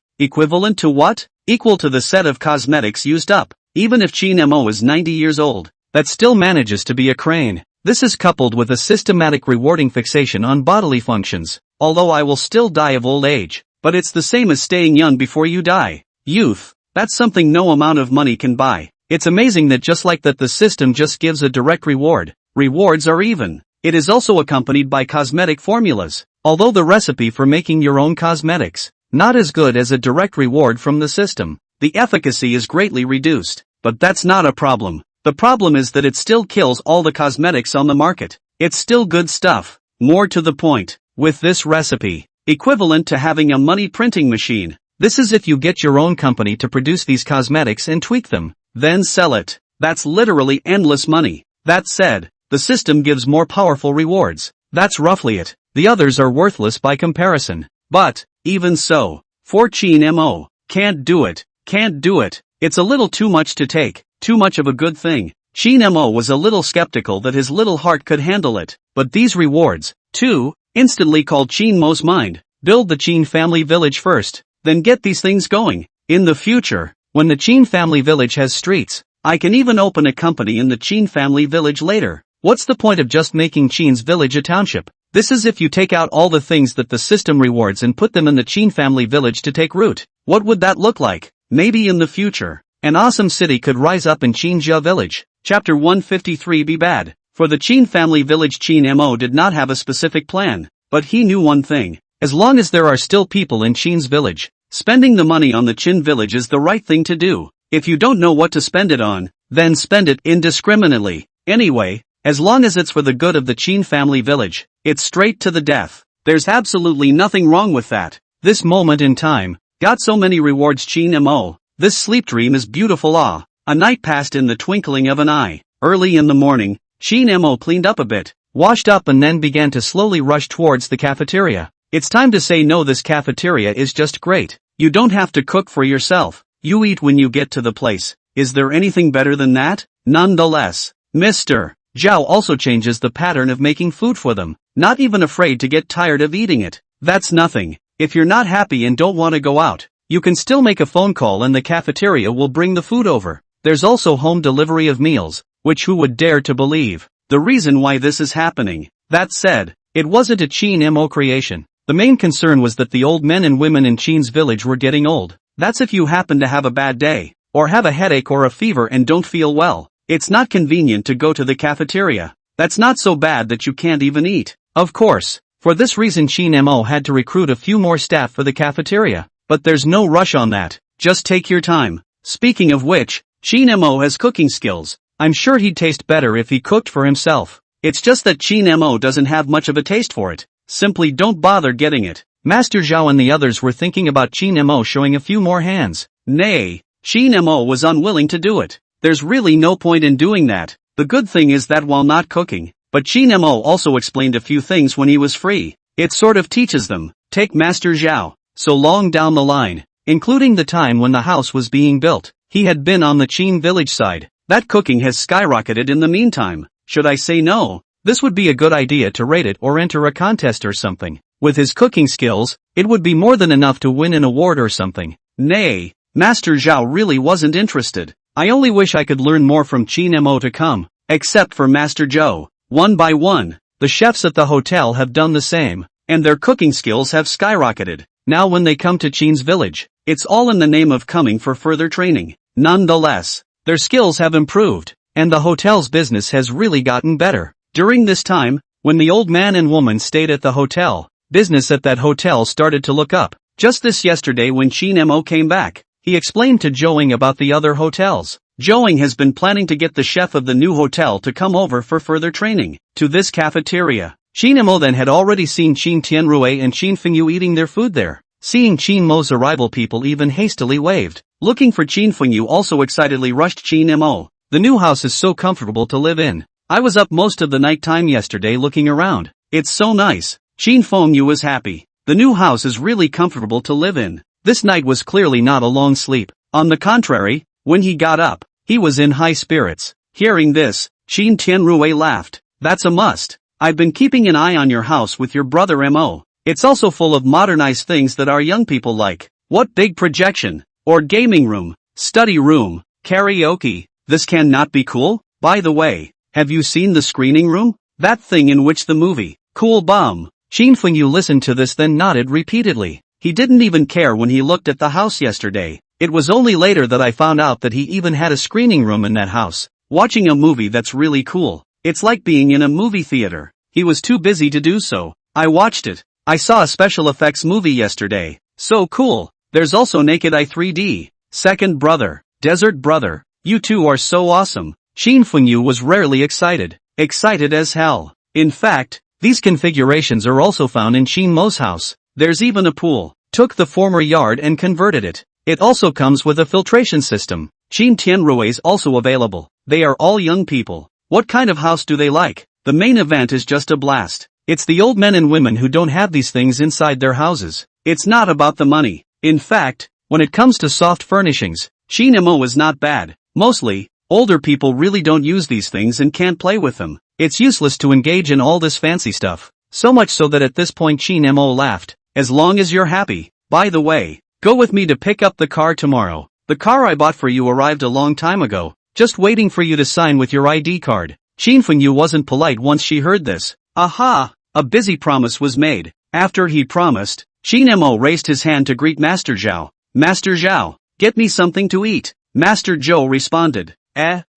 Equivalent to what? Equal to the set of cosmetics used up. Even if Qin Mo is 90 years old, that still manages to be a crane. This is coupled with a systematic rewarding fixation on bodily functions. Although I will still die of old age, but it's the same as staying young before you die. Youth, that's something no amount of money can buy. It's amazing that just like that the system just gives a direct reward. Rewards are even. It is also accompanied by cosmetic formulas, although the recipe for making your own cosmetics, not as good as a direct reward from the system. The efficacy is greatly reduced, but that's not a problem. The problem is that it still kills all the cosmetics on the market. It's still good stuff. More to the point, with this recipe, equivalent to having a money printing machine. This is if you get your own company to produce these cosmetics and tweak them, then sell it. That's literally endless money. That said, the system gives more powerful rewards. That's roughly it. The others are worthless by comparison. But, even so, for Chin Mo, can't do it. It's a little too much to take, too much of a good thing. Chin Mo was a little skeptical that his little heart could handle it. But these rewards, too, instantly called Chin Mo's mind. Build the Chin family village first, then get these things going. In the future, when the Chin family village has streets, I can even open a company in the Chin family village later. What's the point of just making Chin's village a township? This is if you take out all the things that the system rewards and put them in the Chin family village to take root. What would that look like? Maybe in the future, an awesome city could rise up in Chinja village. Chapter 153 Be Bad. For the Chin family village, Chin Mo did not have a specific plan, but he knew one thing. As long as there are still people in Chin's village, spending the money on the Chin village is the right thing to do. If you don't know what to spend it on, then spend it indiscriminately. Anyway, as long as it's for the good of the Chin family village, it's straight to the death. There's absolutely nothing wrong with that. This moment in time got so many rewards. Chin Mo. This sleep dream is beautiful. A night passed in the twinkling of an eye. Early in the morning, Chin Mo cleaned up a bit, washed up and then began to slowly rush towards the cafeteria. It's time to say no. This cafeteria is just great. You don't have to cook for yourself. You eat when you get to the place. Is there anything better than that? Nonetheless, Mr. Zhao also changes the pattern of making food for them, not even afraid to get tired of eating it. That's nothing. If you're not happy and don't want to go out, you can still make a phone call and the cafeteria will bring the food over. There's also home delivery of meals, which who would dare to believe? The reason why this is happening. That said, it wasn't a Chin Mo creation. The main concern was that the old men and women in Chin's village were getting old. That's if you happen to have a bad day, or have a headache or a fever and don't feel well. It's not convenient to go to the cafeteria. That's not so bad that you can't even eat. Of course, for this reason Chin Mo had to recruit a few more staff for the cafeteria. But there's no rush on that. Just take your time. Speaking of which, Chin Mo has cooking skills. I'm sure he'd taste better if he cooked for himself. It's just that Chin Mo doesn't have much of a taste for it. Simply don't bother getting it. Master Zhao and the others were thinking about Chin Mo showing a few more hands. Nay, Chin Mo was unwilling to do it. There's really no point in doing that. The good thing is that while not cooking, but Chin Mo also explained a few things when he was free. It sort of teaches them. Take Master Zhao. So long down the line, including the time when the house was being built, he had been on the Chin village side. That cooking has skyrocketed in the meantime. Should I say no? This would be a good idea to rate it or enter a contest or something. With his cooking skills, it would be more than enough to win an award or something. Nay, Master Zhao really wasn't interested. I only wish I could learn more from Chin Mo to come. Except for Master Zhou. One by one, the chefs at the hotel have done the same, and their cooking skills have skyrocketed. Now when they come to Chin's village, it's all in the name of coming for further training. Nonetheless, their skills have improved, and the hotel's business has really gotten better. During this time, when the old man and woman stayed at the hotel, business at that hotel started to look up. Just this yesterday when Chin Mo came back, he explained to Zhouing about the other hotels. Zhouing has been planning to get the chef of the new hotel to come over for further training, to this cafeteria. Chin Mo then had already seen Chin Tianrui and Chin Fengyu eating their food there. Seeing Chin Mo's arrival, people even hastily waved. Looking for Chin Fengyu also excitedly rushed Chin Mo. The new house is so comfortable to live in. I was up most of the night time yesterday looking around. It's so nice. Chin Fengyu was happy. The new house is really comfortable to live in. This night was clearly not a long sleep. On the contrary, when he got up, he was in high spirits. Hearing this, Chin Tianrui laughed. That's a must. I've been keeping an eye on your house with your brother Mo. It's also full of modernized things that our young people like. What big projection, or gaming room, study room, karaoke. This can not be cool? By the way, have you seen the screening room? That thing in which the movie, Cool Bomb. Chin Fengyu listened to this then nodded repeatedly. He didn't even care when he looked at the house yesterday. It was only later that I found out that he even had a screening room in that house. Watching a movie that's really cool. It's like being in a movie theater. he was too busy to do so. I watched it. I saw a special effects movie yesterday. So cool. There's also Naked Eye 3D. Second brother, Desert Brother. You two are so awesome. Shin Fengyu was rarely excited. Excited as hell. In fact, these configurations are also found in Shin Mo's house. There's even a pool. Took the former yard and converted it. It also comes with a filtration system. Shin Tianrui is also available. They are all young people. What kind of house do they like? The main event is just a blast. It's the old men and women who don't have these things inside their houses. It's not about the money. In fact, when it comes to soft furnishings, Shin Mo is not bad. Mostly, older people really don't use these things and can't play with them. It's useless to engage in all this fancy stuff. So much so that at this point Shin Mo laughed. As long as you're happy. By the way, go with me to pick up the car tomorrow. The car I bought for you arrived a long time ago. Just waiting for you to sign with your ID card. Shin Fengyu wasn't polite once she heard this. Aha! A busy promise was made. After he promised, Shin Mo raised his hand to greet Master Zhao. Master Zhao, get me something to eat. Master Zhou responded.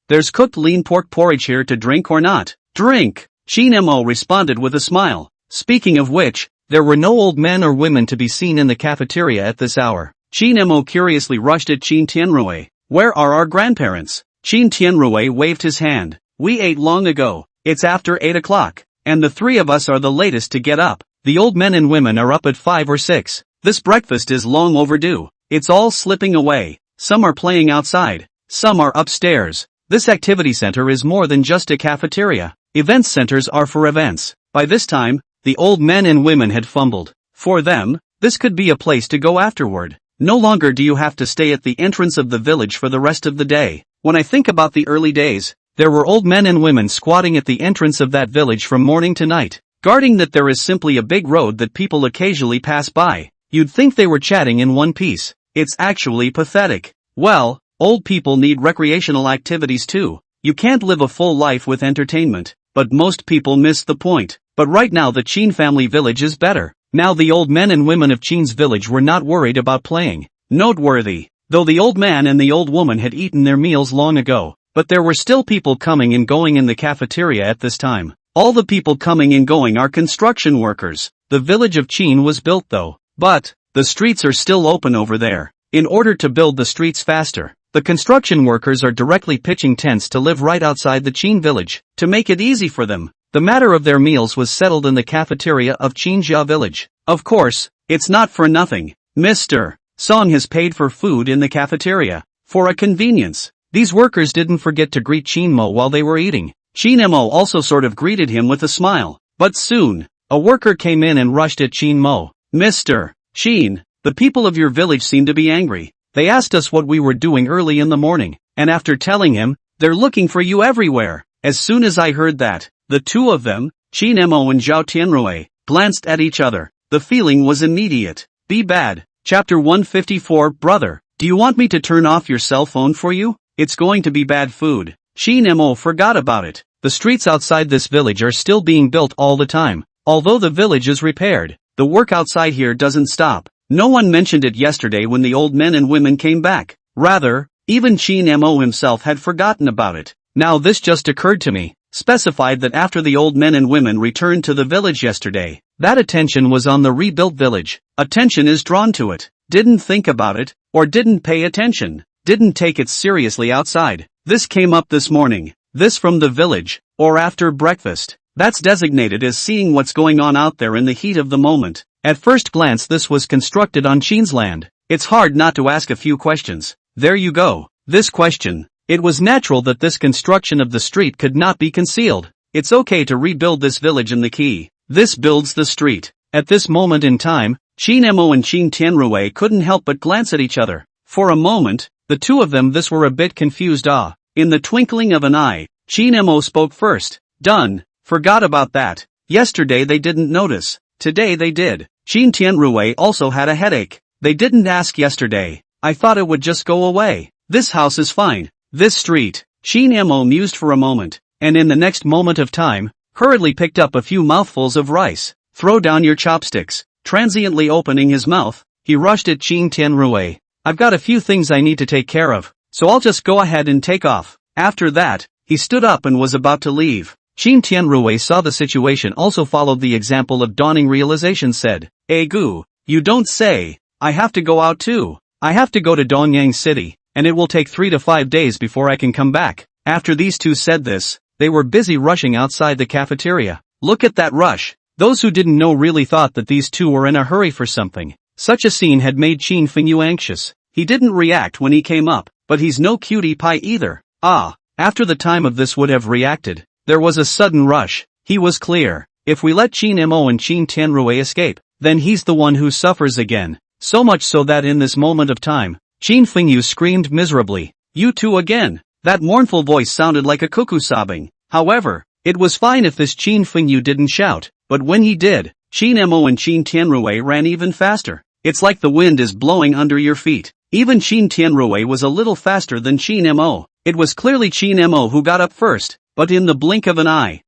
There's cooked lean pork porridge here to drink or not? Drink! Shin Mo responded with a smile. Speaking of which, there were no old men or women to be seen in the cafeteria at this hour. Shin Mo curiously rushed at Shin Tianrui. Where are our grandparents? Shin Tianrui waved his hand. We ate long ago. It's after 8 o'clock. And the three of us are the latest to get up. The old men and women are up at 5 or 6. This breakfast is long overdue. It's all slipping away. Some are playing outside. Some are upstairs. This activity center is more than just a cafeteria. Event centers are for events. By this time, the old men and women had fumbled. For them, this could be a place to go afterward. No longer do you have to stay at the entrance of the village for the rest of the day. When I think about the early days, there were old men and women squatting at the entrance of that village from morning to night, guarding that there is simply a big road that people occasionally pass by. You'd think they were chatting in one piece. It's actually pathetic. Well, old people need recreational activities too. You can't live a full life with entertainment, but most people miss the point. But right now the Qin family village is better. Now the old men and women of Qin's village were not worried about playing. Noteworthy, though the old man and the old woman had eaten their meals long ago, but there were still people coming and going in the cafeteria at this time. All the people coming and going are construction workers. The village of Qin was built though, but the streets are still open over there. In order to build the streets faster, the construction workers are directly pitching tents to live right outside the Qin village, to make it easy for them. The matter of their meals was settled in the cafeteria of Qinjia village. Of course, it's not for nothing. Mr. Song has paid for food in the cafeteria. For a convenience, these workers didn't forget to greet Shin Mo while they were eating. Shin Mo also sort of greeted him with a smile. But soon, a worker came in and rushed at Shin Mo. Mr. Shin, the people of your village seem to be angry. They asked us what we were doing early in the morning, and after telling him, they're looking for you everywhere. As soon as I heard that, the two of them, Shin Mo and Zhao Tianrui, glanced at each other. The feeling was immediate. Be bad. Chapter 154. Brother, do you want me to turn off your cell phone for you? It's going to be bad food. Shin Mo forgot about it. The streets outside this village are still being built all the time. Although the village is repaired, the work outside here doesn't stop. No one mentioned it yesterday when the old men and women came back. Rather, even Shin Mo himself had forgotten about it. Now this just occurred to me. Specified that after the old men and women returned to the village yesterday, that attention was on the rebuilt village. Attention is drawn to it. Didn't think about it, or didn't pay attention. Didn't take it seriously outside. This came up this morning. This from the village, or after breakfast. That's designated as seeing what's going on out there in the heat of the moment. At first glance this was constructed on Qin's land. It's hard not to ask a few questions. There you go. This question. It was natural that this construction of the street could not be concealed. It's okay to rebuild this village in the key. This builds the street. At this moment in time, Shin Mo and Shin Tianrui couldn't help but glance at each other. For a moment, the two of them were a bit confused. In the twinkling of an eye, Shin Mo spoke first. Done. Forgot about that. Yesterday they didn't notice. Today they did. Shin Tianrui also had a headache. They didn't ask yesterday. I thought it would just go away. This house is fine. This street. Shin Mo mused for a moment, and in the next moment of time, hurriedly picked up a few mouthfuls of rice. Throw down your chopsticks. Transiently opening his mouth, he rushed at Shin Tianrui. I've got a few things I need to take care of, so I'll just go ahead and take off. After that, he stood up and was about to leave. Qin Tianrui saw the situation, also followed the example of dawning realization, said, "Gu, you don't say. I have to go out too. I have to go to Donyang City, and it will take 3 to 5 days before I can come back." After these two said this, they were busy rushing outside the cafeteria. Look at that rush. Those who didn't know really thought that these two were in a hurry for something. Such a scene had made Qin Fengyu anxious. He didn't react when he came up, but he's no cutie pie either. After the time of this would have reacted. There was a sudden rush. He was clear. If we let Qin Mo and Qin Tianrui escape, then he's the one who suffers again. So much so that in this moment of time, Qin Fengyu screamed miserably, "You two again!" That mournful voice sounded like a cuckoo sobbing. However, it was fine if this Qin Fengyu didn't shout, but when he did, Qin Mo and Qin Tianrui ran even faster. It's like the wind is blowing under your feet. Even Qin Tianrui was a little faster than Qin Mo. It was clearly Qin Mo who got up first, but in the blink of an eye,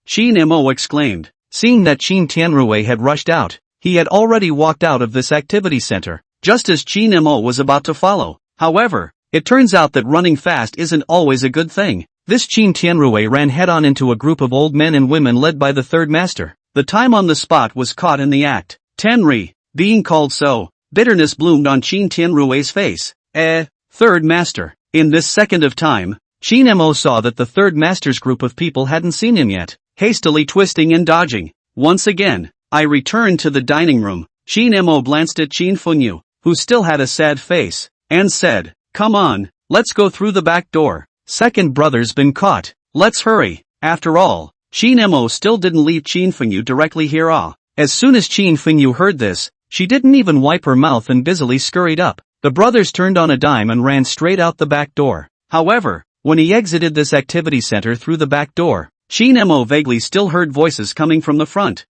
Qin Mo exclaimed. Seeing that Qin Tianrui had rushed out, he had already walked out of this activity center, just as Qin Mo was about to follow. However, it turns out that running fast isn't always a good thing. This Qin Tianrui ran head-on into a group of old men and women led by the third master. The time on the spot was caught in the act. Tenri, being called so, bitterness bloomed on Qin Tianrui's face. Third master. In this second of time, Qin Mo saw that the third master's group of people hadn't seen him yet, hastily twisting and dodging. Once again, I returned to the dining room. Qin Mo glanced at Qin Fengyu, who still had a sad face, and said, "Come on, let's go through the back door. Second brother's been caught. Let's hurry." After all, Qin Mo still didn't leave Qin Fengyu directly here. As soon as Qin Fengyu heard this, she didn't even wipe her mouth and busily scurried up. The brothers turned on a dime and ran straight out the back door. However, when he exited this activity center through the back door, Qin Mo vaguely still heard voices coming from the front.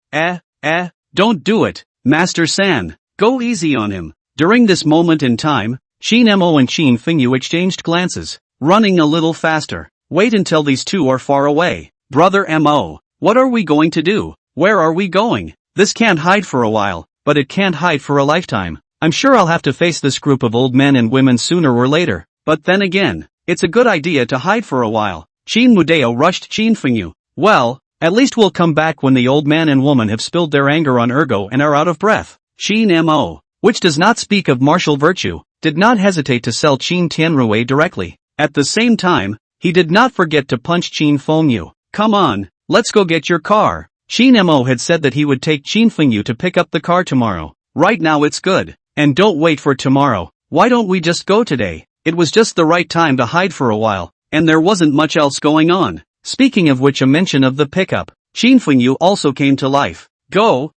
Don't do it, Master San. Go easy on him." During this moment in time, Qin Mo and Qin Fengyu exchanged glances, running a little faster. Wait until these two are far away. Brother Mo, what are we going to do? Where are we going? This can't hide for a while, but it can't hide for a lifetime. I'm sure I'll have to face this group of old men and women sooner or later, but then again, it's a good idea to hide for a while. Qin Mudeo rushed Qin Fengyu. Well, at least we'll come back when the old man and woman have spilled their anger on Ergo and are out of breath. Qin Mo, which does not speak of martial virtue, did not hesitate to sell Qin Tianrui directly. At the same time, he did not forget to punch Qin Fengyu. "Come on, let's go get your car." Qin Mo had said that he would take Qin Fengyu to pick up the car tomorrow. Right now it's good. And don't wait for tomorrow. Why don't we just go today? It was just the right time to hide for a while, and there wasn't much else going on. Speaking of which, a mention of the pickup. Qin Fengyu also came to life. Go!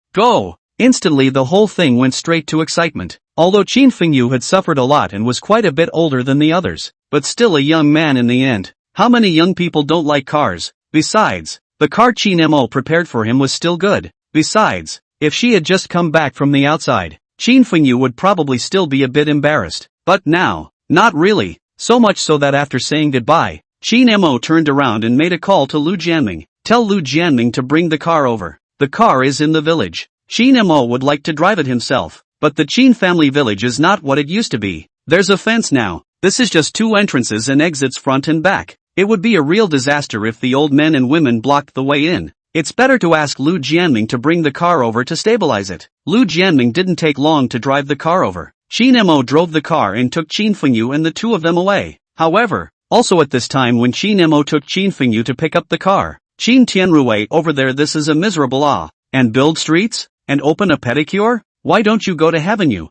Instantly the whole thing went straight to excitement. Although Qin Fengyu had suffered a lot and was quite a bit older than the others, but still a young man in the end. How many young people don't like cars? Besides, the car Qin Mo prepared for him was still good. Besides, if she had just come back from the outside, Qin Fengyu would probably still be a bit embarrassed. But now, not really, so much so that after saying goodbye, Qin Mo turned around and made a call to Lu Jianming. "Tell Lu Jianming to bring the car over. The car is in the village." Qin Mo would like to drive it himself, but the Qin family village is not what it used to be. There's a fence now. This is just 2 entrances and exits front and back. It would be a real disaster if the old men and women blocked the way in. It's better to ask Lu Jianming to bring the car over to stabilize it. Lu Jianming didn't take long to drive the car over. Qin Mo drove the car and took Qin Fengyu and the two of them away. However, also at this time when Qin Mo took Qin Fengyu to pick up the car, Qin Tianrui over there, this is a miserable and build streets? And open a pedicure? Why don't you go to heaven you?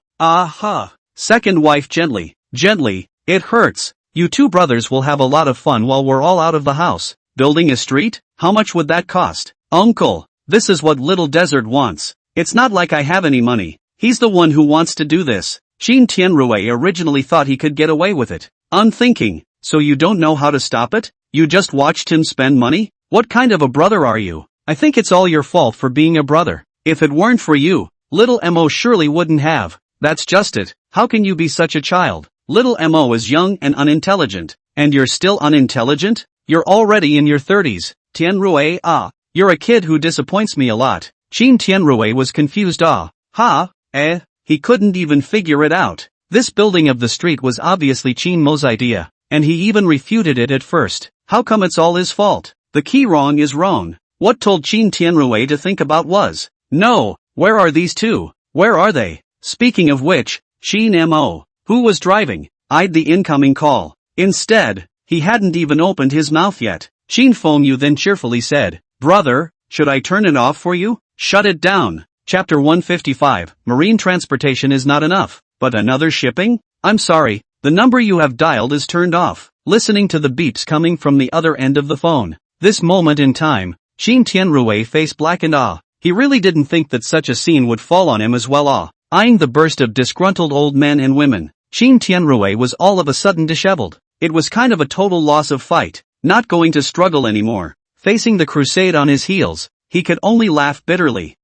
Second wife gently, it hurts. You two brothers will have a lot of fun while we're all out of the house. Building a street? How much would that cost? Uncle, this is what Little Desert wants. It's not like I have any money. He's the one who wants to do this. Qin Tianrui originally thought he could get away with it. Unthinking. So you don't know how to stop it? You just watched him spend money? What kind of a brother are you? I think it's all your fault for being a brother. If it weren't for you, little Mo surely wouldn't have. That's just it. How can you be such a child? Little Mo is young and unintelligent. And you're still unintelligent? You're already in your 30s. Tianrui, you're a kid who disappoints me a lot. Qin Tianrui was confused. He couldn't even figure it out. This building of the street was obviously Qin Mo's idea, and he even refuted it at first. How come it's all his fault? The key wrong is wrong. What told Qin Tianrui to think about was, no, where are these two? Where are they? Speaking of which, Qin Mo, who was driving, eyed the incoming call. Instead, he hadn't even opened his mouth yet. Qin Fengyu then cheerfully said, brother, should I turn it off for you? Shut it down. Chapter 155, Marine transportation is not enough, but another shipping? I'm sorry, the number you have dialed is turned off. Listening to the beeps coming from the other end of the phone. This moment in time, Qin Tianrui's face blackened. He really didn't think that such a scene would fall on him as well. Eyeing the burst of disgruntled old men and women, Qin Tianrui was all of a sudden disheveled. It was kind of a total loss of fight, not going to struggle anymore. Facing the crusade on his heels, he could only laugh bitterly.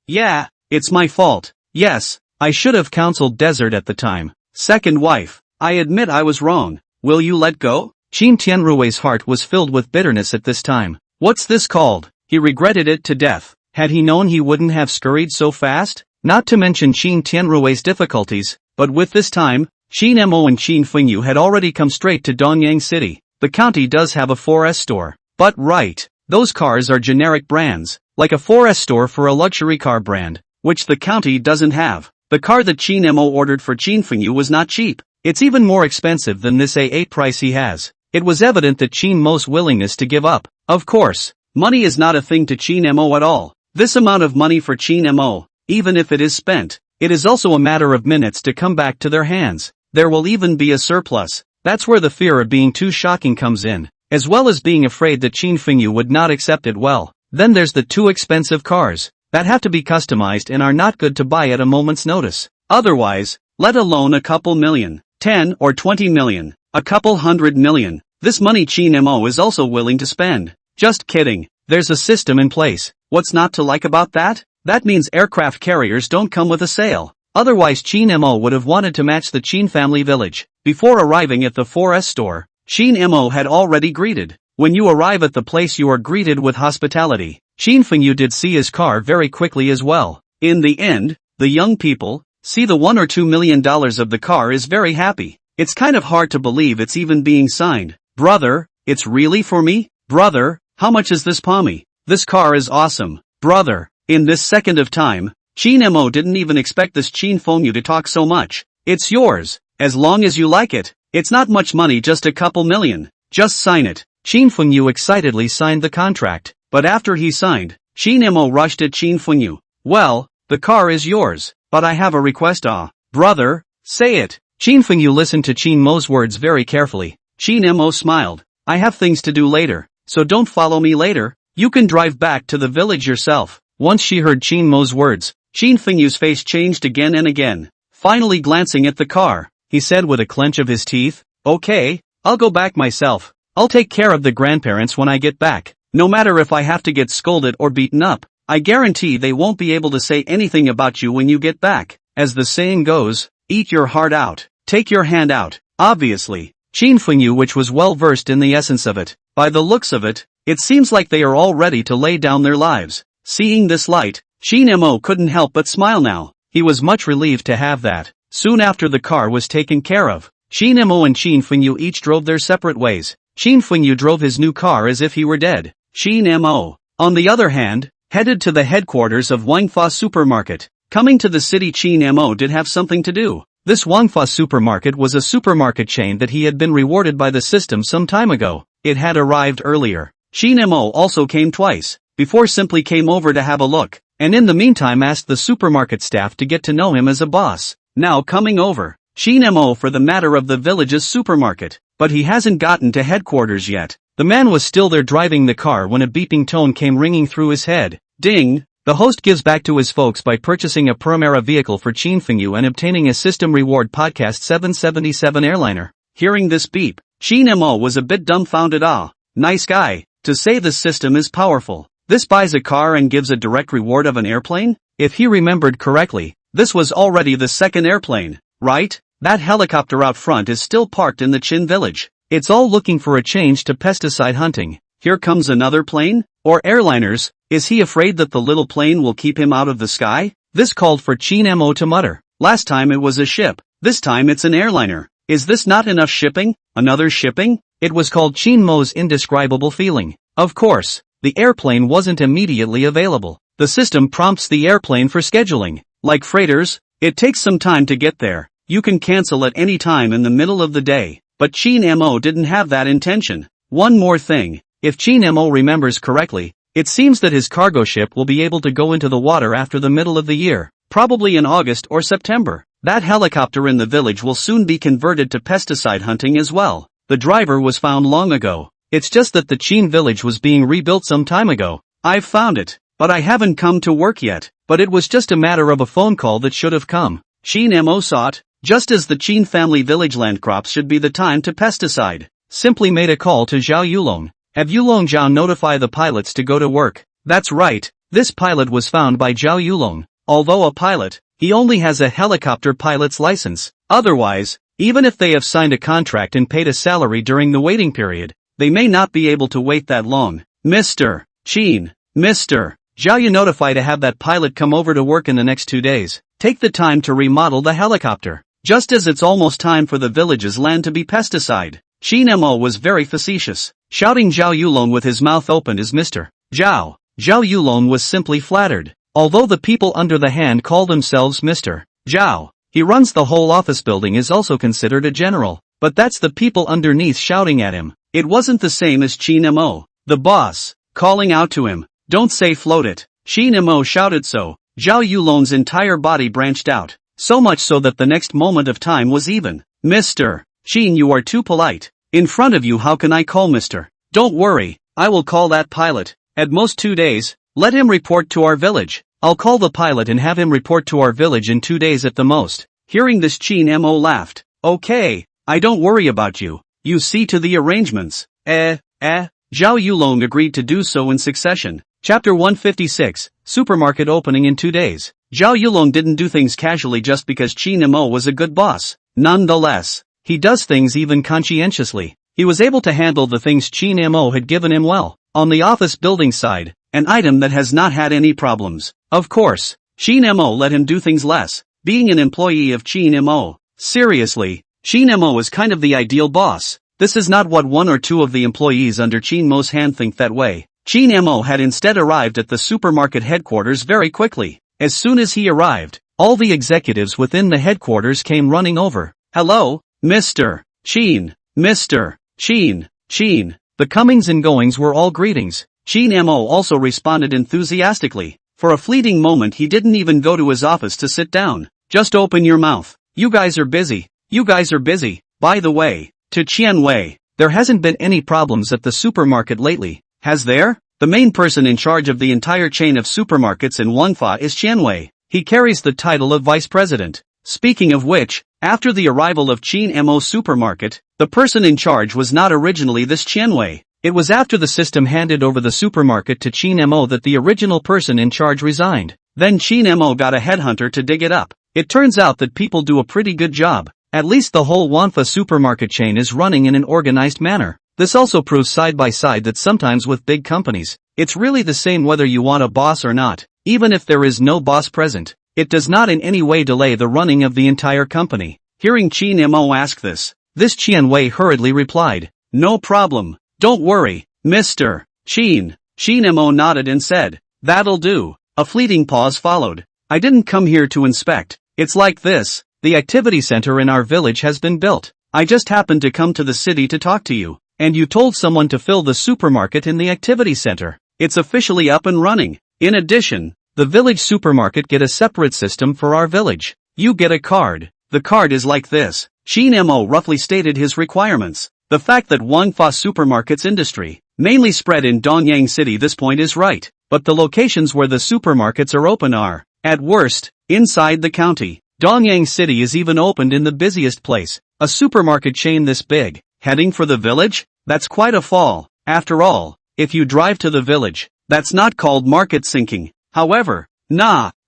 Yeah, it's my fault. Yes, I should have counseled Desert at the time. Second wife, I admit I was wrong. Will you let go? Qin Tianrui's heart was filled with bitterness at this time. What's this called? He regretted it to death. Had he known he wouldn't have scurried so fast? Not to mention Qin Tianrui's difficulties, but with this time, Qin Mo and Qin Fengyu had already come straight to Donyang City. The county does have a 4S store. But right, those cars are generic brands, like a 4S store for a luxury car brand, which the county doesn't have. The car that Qin Mo ordered for Qin Fengyu was not cheap. It's even more expensive than this A8 price he has. It was evident that Qin Mo's willingness to give up. Of course, money is not a thing to Qin Mo at all. This amount of money for Qin Mo, even if it is spent, it is also a matter of minutes to come back to their hands. There will even be a surplus. That's where the fear of being too shocking comes in, as well as being afraid that Qin Fengyu would not accept it well. Then there's the too expensive cars that have to be customized and are not good to buy at a moment's notice. Otherwise, let alone a couple million, 10 or 20 million, a couple $100 million. This money Qin Mo is also willing to spend. Just kidding. There's a system in place. What's not to like about that? That means aircraft carriers don't come with a sale. Otherwise Qin Mo would have wanted to match the Qin family village. Before arriving at the 4S store, Qin Mo had already greeted. When you arrive at the place you are greeted with hospitality. Qin Fengyu did see his car very quickly as well. In the end, the young people see the $1 or $2 million of the car is very happy. It's kind of hard to believe it's even being signed. Brother, it's really for me? Brother, how much is this pommy? This car is awesome. Brother, in this second of time, Qin Mo didn't even expect this Qin Fengyu to talk so much. It's yours, as long as you like it. It's not much money, just a couple million. Just sign it. Qin Fengyu excitedly signed the contract, but after he signed, Qin Mo rushed at Qin Fengyu. Well, the car is yours, but I have a request. Brother, say it. Qin Fengyu listened to Qin Mo's words very carefully. Qin Mo smiled. I have things to do later, so don't follow me later. You can drive back to the village yourself. Once she heard Qin Mo's words, Qin Fengyu's face changed again and again. Finally glancing at the car, he said with a clench of his teeth, okay, I'll go back myself. I'll take care of the grandparents when I get back. No matter if I have to get scolded or beaten up, I guarantee they won't be able to say anything about you when you get back. As the saying goes, eat your heart out, take your hand out. Obviously, Qin Fengyu, which was well versed in the essence of it. By the looks of it, it seems like they are all ready to lay down their lives. Seeing this light, Qin Mo couldn't help but smile now. He was much relieved to have that. Soon after the car was taken care of, Qin Mo and Qin Fengyu each drove their separate ways. Qin Fengyu drove his new car as if he were dead. Qin Mo, on the other hand, headed to the headquarters of Manhwa supermarket. Coming to the city, Qin Mo did have something to do. This Manhwa supermarket was a supermarket chain that he had been rewarded by the system some time ago. It had arrived earlier. Qin Mo also came twice, before simply came over to have a look, and in the meantime asked the supermarket staff to get to know him as a boss. Now coming over, Qin Mo for the matter of the village's supermarket, but he hasn't gotten to headquarters yet. The man was still there driving the car when a beeping tone came ringing through his head. Ding! The host gives back to his folks by purchasing a Primera vehicle for Qin Fengyu and obtaining a system reward podcast 777 airliner. Hearing this beep, Qin Mo was a bit dumbfounded. Nice guy, to say the system is powerful. This buys a car and gives a direct reward of an airplane? If he remembered correctly, this was already the second airplane, right? That helicopter out front is still parked in the Qin village. It's all looking for a change to pesticide hunting. Here comes another plane? Or airliners? Is he afraid that the little plane will keep him out of the sky? This called for Qin Mo to mutter. Last time it was a ship. This time it's an airliner. Is this not enough shipping? Another shipping? It was called Chin Mo's indescribable feeling. Of course, the airplane wasn't immediately available. The system prompts the airplane for scheduling. Like freighters, it takes some time to get there. You can cancel at any time in the middle of the day. But Chin Mo didn't have that intention. One more thing, if Chin Mo remembers correctly, it seems that his cargo ship will be able to go into the water after the middle of the year, probably in August or September. That helicopter in the village will soon be converted to pesticide hunting as well. The driver was found long ago. It's just that the Chin village was being rebuilt some time ago. I've found it, but I haven't come to work yet. But it was just a matter of a phone call that should have come. Chin Mo saw it, just as the Chin family village land crops should be the time to pesticide. Simply made a call to Zhao Yulong. Have Yulong Zhao notify the pilots to go to work. That's right, this pilot was found by Zhao Yulong. Although a pilot, he only has a helicopter pilot's license. Otherwise, even if they have signed a contract and paid a salary during the waiting period, they may not be able to wait that long. Mr. Chin, Mr. Zhao, you notify to have that pilot come over to work in the next 2 days. Take the time to remodel the helicopter. Just as it's almost time for the village's land to be pesticide. Chin Mo was very facetious, shouting Zhao Yulong with his mouth open as Mr. Zhao. Zhao Yulong was simply flattered. Although the people under the hand call themselves Mr. Zhao, he runs the whole office building, is also considered a general. But that's the people underneath shouting at him. It wasn't the same as Chin Mo, the boss, calling out to him. Don't say float it. Chin Mo shouted so. Zhao Yulong's entire body branched out, so much so that the next moment of time was even. Mr. Chin, you are too polite. In front of you, how can I call Mr.? Don't worry, I will call that pilot. At most 2 days, let him report to our village. I'll call the pilot and have him report to our village in 2 days at the most. Hearing this, Chin Mo laughed. Okay, I don't worry about you. You see to the arrangements. Zhao Yulong agreed to do so in succession. Chapter 156, Supermarket opening in 2 days. Zhao Yulong didn't do things casually just because Chin Mo was a good boss. Nonetheless, he does things even conscientiously. He was able to handle the things Chin Mo had given him well. On the office building side, an item that has not had any problems. Of course, Chin Mo let him do things less, being an employee of Chin Mo. Seriously, Chin Mo is kind of the ideal boss. This is not what 1 or 2 of the employees under Chin Mo's hand think that way. Chin Mo had instead arrived at the supermarket headquarters very quickly. As soon as he arrived, all the executives within the headquarters came running over. Hello, Mr. Chin, Mr. Chin, Chin. The comings and goings were all greetings. Chin Mo also responded enthusiastically. For a fleeting moment he didn't even go to his office to sit down. Just open your mouth. You guys are busy. You guys are busy. By the way, to Qian Wei, there hasn't been any problems at the supermarket lately, has there? The main person in charge of the entire chain of supermarkets in Manhwa is Qian Wei. He carries the title of vice president. Speaking of which, after the arrival of Chin Mo's supermarket, the person in charge was not originally this Qian Wei. It was after the system handed over the supermarket to Chin Mo that the original person in charge resigned. Then Chin Mo got a headhunter to dig it up. It turns out that people do a pretty good job. At least the whole Manhwa supermarket chain is running in an organized manner. This also proves side by side that sometimes with big companies, it's really the same whether you want a boss or not. Even if there is no boss present, it does not in any way delay the running of the entire company. Hearing Chin Mo ask this Qian Wei hurriedly replied, no problem. Don't worry, Mr. Chin. Chin Mo nodded and said, that'll do. A fleeting pause followed. I didn't come here to inspect. It's like this. The activity center in our village has been built. I just happened to come to the city to talk to you. And you told someone to fill the supermarket in the activity center. It's officially up and running. In addition, the village supermarket get a separate system for our village. You get a card. The card is like this. Chin Mo roughly stated his requirements. The fact that Manhwa supermarkets industry mainly spread in Dongyang City, this point is right. But the locations where the supermarkets are open are, at worst, inside the county. Dongyang City is even opened in the busiest place. A supermarket chain this big, heading for the village? That's quite a fall. After all, if you drive to the village, that's not called market sinking. However,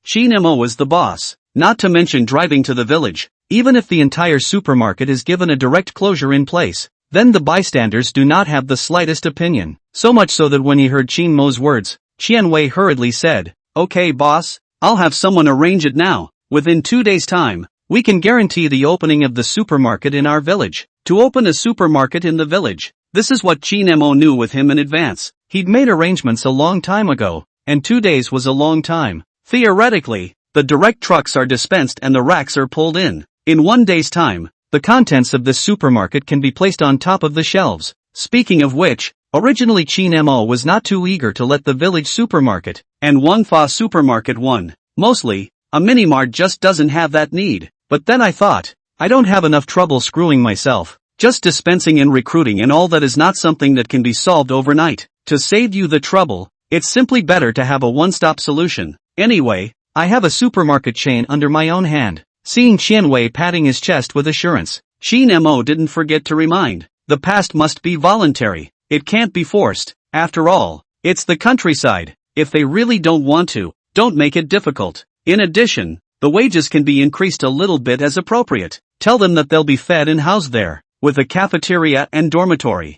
Chin Mo is the boss. Not to mention driving to the village. Even if the entire supermarket is given a direct closure in place, then the bystanders do not have the slightest opinion. So much so that when he heard Chin Mo's words, Qian Wei hurriedly said, okay boss, I'll have someone arrange it now. Within 2 days' time, We can guarantee the opening of the supermarket in our village. To open a supermarket in the village. This is what Chin Mo knew with him in advance. He'd made arrangements a long time ago, and 2 days was a long time. Theoretically, the direct trucks are dispensed and the racks are pulled in. In 1 day's time, the contents of this supermarket can be placed on top of the shelves. Speaking of which, originally Chin Mo was not too eager to let the village supermarket and Manhwa supermarket one. Mostly, a mini-mart just doesn't have that need. But then I thought, I don't have enough trouble screwing myself. Just dispensing and recruiting and all that is not something that can be solved overnight. To save you the trouble, it's simply better to have a one-stop solution. Anyway, I have a supermarket chain under my own hand. Seeing Qian Wei patting his chest with assurance, Chin Mo didn't forget to remind, the past must be voluntary. It can't be forced. After all, it's the countryside. If they really don't want to, don't make it difficult. In addition, the wages can be increased a little bit as appropriate. Tell them that they'll be fed and housed there, with a cafeteria and dormitory.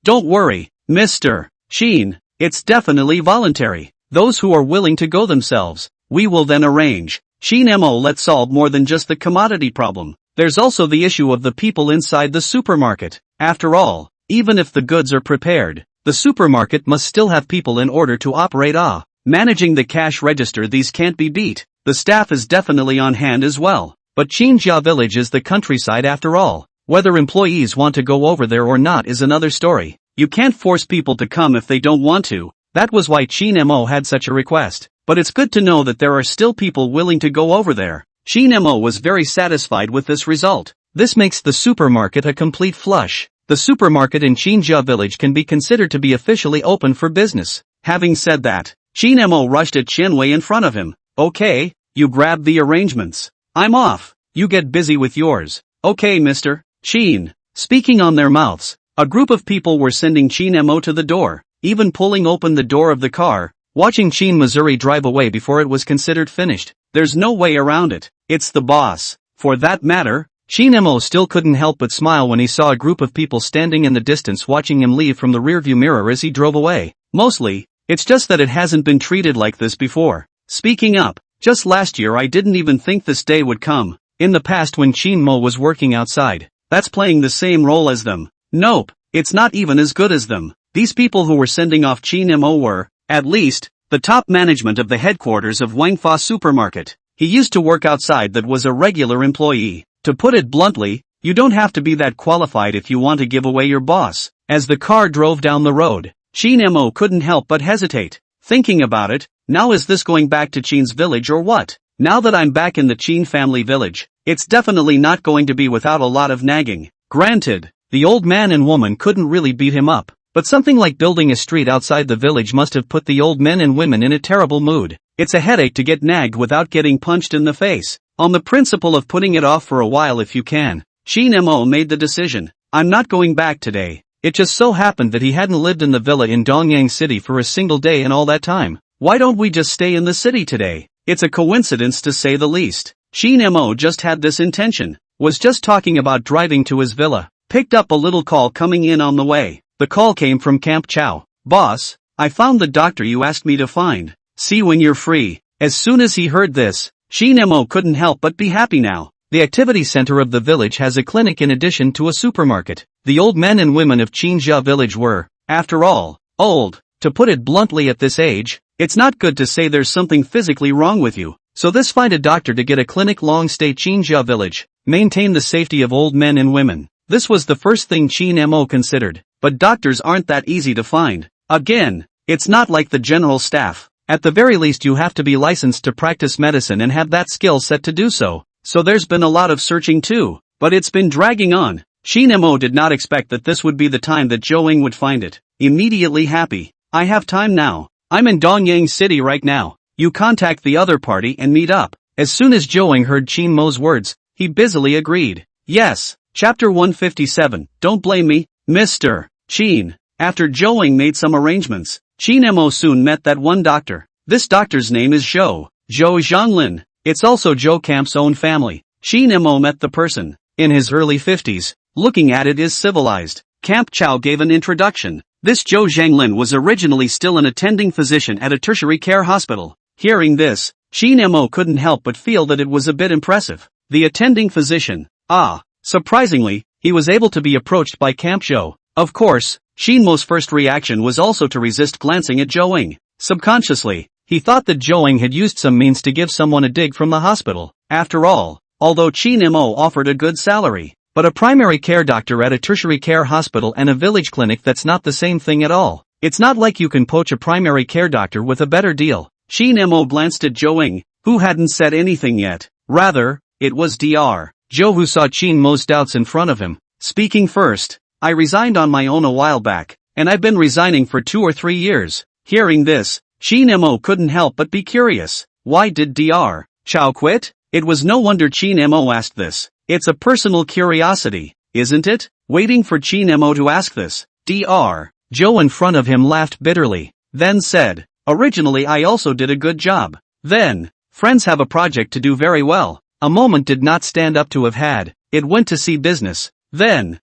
Don't worry, Mr. Sheen, it's definitely voluntary. Those who are willing to go themselves, we will then arrange. Chin Mo let's solve more than just the commodity problem. There's also the issue of the people inside the supermarket. After all, even if the goods are prepared, the supermarket must still have people in order to operate. Managing the cash register, these can't be beat. The staff is definitely on hand as well. But Qinjia village is the countryside after all. Whether employees want to go over there or not is another story. You can't force people to come if they don't want to. That was why Chin Mo had such a request. But it's good to know that there are still people willing to go over there. Chin Mo was very satisfied with this result. This makes the supermarket a complete flush. The supermarket in Qinjia village can be considered to be officially open for business. Having said that, Chin Mo rushed at Qian Wei in front of him. Okay, you grab the arrangements. I'm off. You get busy with yours. Okay, Mr. Chin. Speaking on their mouths, a group of people were sending Chin Mo to the door, even pulling open the door of the car, watching Chin Missouri drive away before it was considered finished. There's no way around it. It's the boss. For that matter, Chin Mo still couldn't help but smile when he saw a group of people standing in the distance watching him leave from the rearview mirror as he drove away. Mostly, it's just that it hasn't been treated like this before. Speaking up, just last year I didn't even think this day would come. In the past when Chin Mo was working outside, that's playing the same role as them. Nope, it's not even as good as them. These people who were sending off Chin Mo were, at least, the top management of the headquarters of Wangfa Supermarket. He used to work outside, that was a regular employee. To put it bluntly, you don't have to be that qualified if you want to give away your boss. As the car drove down the road, Chin Mo couldn't help but hesitate. Thinking about it, now is this going back to Chin's village or what? Now that I'm back in the Chin family village, it's definitely not going to be without a lot of nagging. Granted, the old man and woman couldn't really beat him up, but something like building a street outside the village must have put the old men and women in a terrible mood. It's a headache to get nagged without getting punched in the face. On the principle of putting it off for a while if you can, Chin Mo made the decision. I'm not going back today. It just so happened that he hadn't lived in the villa in Dongyang City for a single day in all that time. Why don't we just stay in the city today? It's a coincidence to say the least. Chin Mo just had this intention, was just talking about driving to his villa, picked up a little call coming in on the way. The call came from Camp Chow. Boss, I found the doctor you asked me to find. See when you're free. As soon as he heard this, Chin Mo couldn't help but be happy now. The activity center of the village has a clinic in addition to a supermarket. The old men and women of Qinjia village were, after all, old. To put it bluntly, at this age, it's not good to say there's something physically wrong with you. So this find a doctor to get a clinic long stay Qinjia village, maintain the safety of old men and women. This was the first thing Chin Mo considered. But doctors aren't that easy to find. Again, it's not like the general staff. At the very least you have to be licensed to practice medicine and have that skill set to do so. So there's been a lot of searching too, but it's been dragging on. Chin Mo did not expect that this would be the time that Zhou would find it. Immediately happy. I have time now. I'm in Dongyang City right now. You contact the other party and meet up. As soon as Zhou heard Chin Mo's words, he busily agreed. Yes. Chapter 157. Don't blame me, Mr. Chin. After Zhou made some arrangements, Chin Mo soon met that one doctor. This doctor's name is Zhou Zhonglin. It's also Zhou Camp's own family. Chin Mo met the person, in his early 50s, looking at it is civilized. Camp Chow gave an introduction. This Zhou Zhanglin was originally still an attending physician at a tertiary care hospital. Hearing this, Chin Mo couldn't help but feel that it was a bit impressive. the attending physician. Surprisingly, he was able to be approached by Camp Joe. Of course, Shinmo's first reaction was also to resist glancing at Joe-ing. Subconsciously, he thought that Joe-ing had used some means to give someone a dig from the hospital. After all, although Shinmo offered a good salary, but a primary care doctor at a tertiary care hospital and a village clinic, that's not the same thing at all. It's not like you can poach a primary care doctor with a better deal. Shinmo glanced at Joe-ing, who hadn't said anything yet. Rather, it was Dr. Joe who saw Shinmo's doubts in front of him. Speaking first, I resigned on my own a while back, and I've been resigning for 2 or 3 years. Hearing this, Shinmo couldn't help but be curious. Why did Dr. Chow quit? It was no wonder Shinmo asked this. It's a personal curiosity, isn't it? Waiting for Shinmo to ask this, Dr. Joe in front of him laughed bitterly, then said, originally I also did a good job. Then, friends have a project to do very well. A moment did not stand up to have had. It went to see business. Then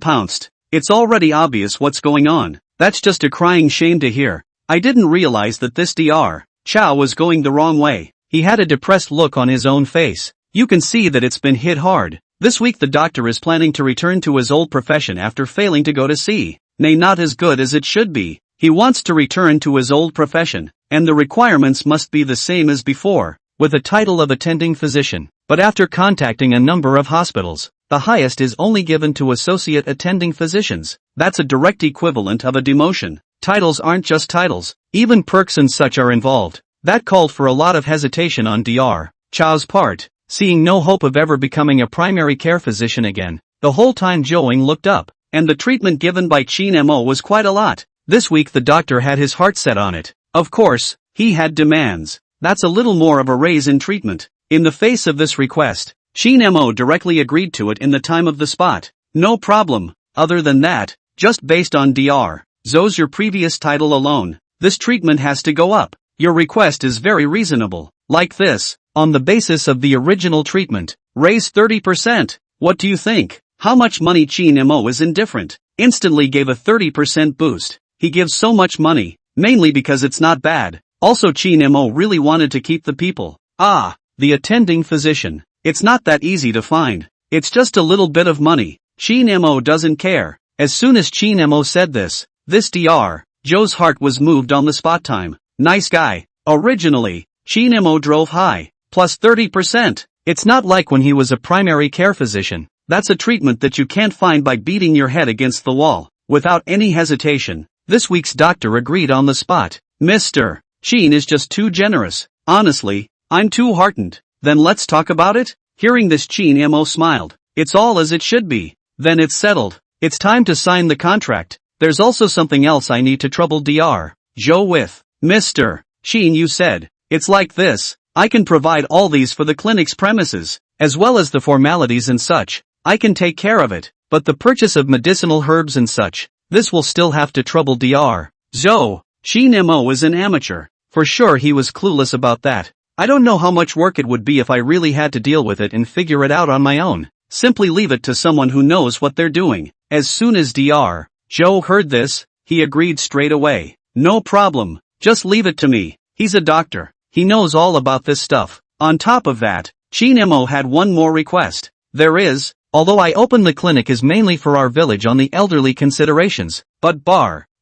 pounced. It's already obvious what's going on. That's just a crying shame to hear. I didn't realize that this Dr. Chow was going the wrong way. He had a depressed look on his own face. You can see that it's been hit hard. This week the doctor is planning to return to his old profession after failing to go to sea. Nay, not as good as it should be. He wants to return to his old profession, and the requirements must be the same as before, with a title of attending physician. But after contacting a number of hospitals, the highest is only given to associate attending physicians. That's a direct equivalent of a demotion. Titles aren't just titles, even perks and such are involved. That called for a lot of hesitation on Dr. Chow's part, seeing no hope of ever becoming a primary care physician again. The whole time Joe-ing looked up, and the treatment given by Shinmo was quite a lot. This week the doctor had his heart set on it. Of course, he had demands. That's a little more of a raise in treatment. In the face of this request, Shinmo directly agreed to it in the time of the spot. No problem. Other than that, just based on Dr. Zoe's your previous title alone, this treatment has to go up. Your request is very reasonable. Like this, on the basis of the original treatment, raise 30%. What do you think? How much money? Shinmo is indifferent. Instantly gave a 30% boost. He gives so much money, mainly because it's not bad. Also Shinmo really wanted to keep the people. The attending physician. It's not that easy to find. It's just a little bit of money. Shinmo doesn't care. As soon as Shinmo said this Dr. Joe's heart was moved on the spot time. Nice guy. Originally, Shinmo drove high, plus 30%. It's not like when he was a primary care physician. That's a treatment that you can't find by beating your head against the wall. Without any hesitation, this week's doctor agreed on the spot. Mr. Shin is just too generous. Honestly, I'm too heartened. Then let's talk about it? Hearing this, Shinmo smiled. It's all as it should be. Then it's settled. It's time to sign the contract. There's also something else I need to trouble Dr. Joe with. Mr. Shin, you said, it's like this. I can provide all these for the clinic's premises, as well as the formalities and such. I can take care of it, but the purchase of medicinal herbs and such, this will still have to trouble Dr. Joe. Shinmo is an amateur. For sure he was clueless about that. I don't know how much work it would be if I really had to deal with it and figure it out on my own. Simply leave it to someone who knows what they're doing. As soon as Dr. Joe heard this, he agreed straight away. No problem. Just leave it to me. He's a doctor. He knows all about this stuff. On top of that, Shinmo had one more request. There is, although I open the clinic is mainly for our village on the elderly considerations, but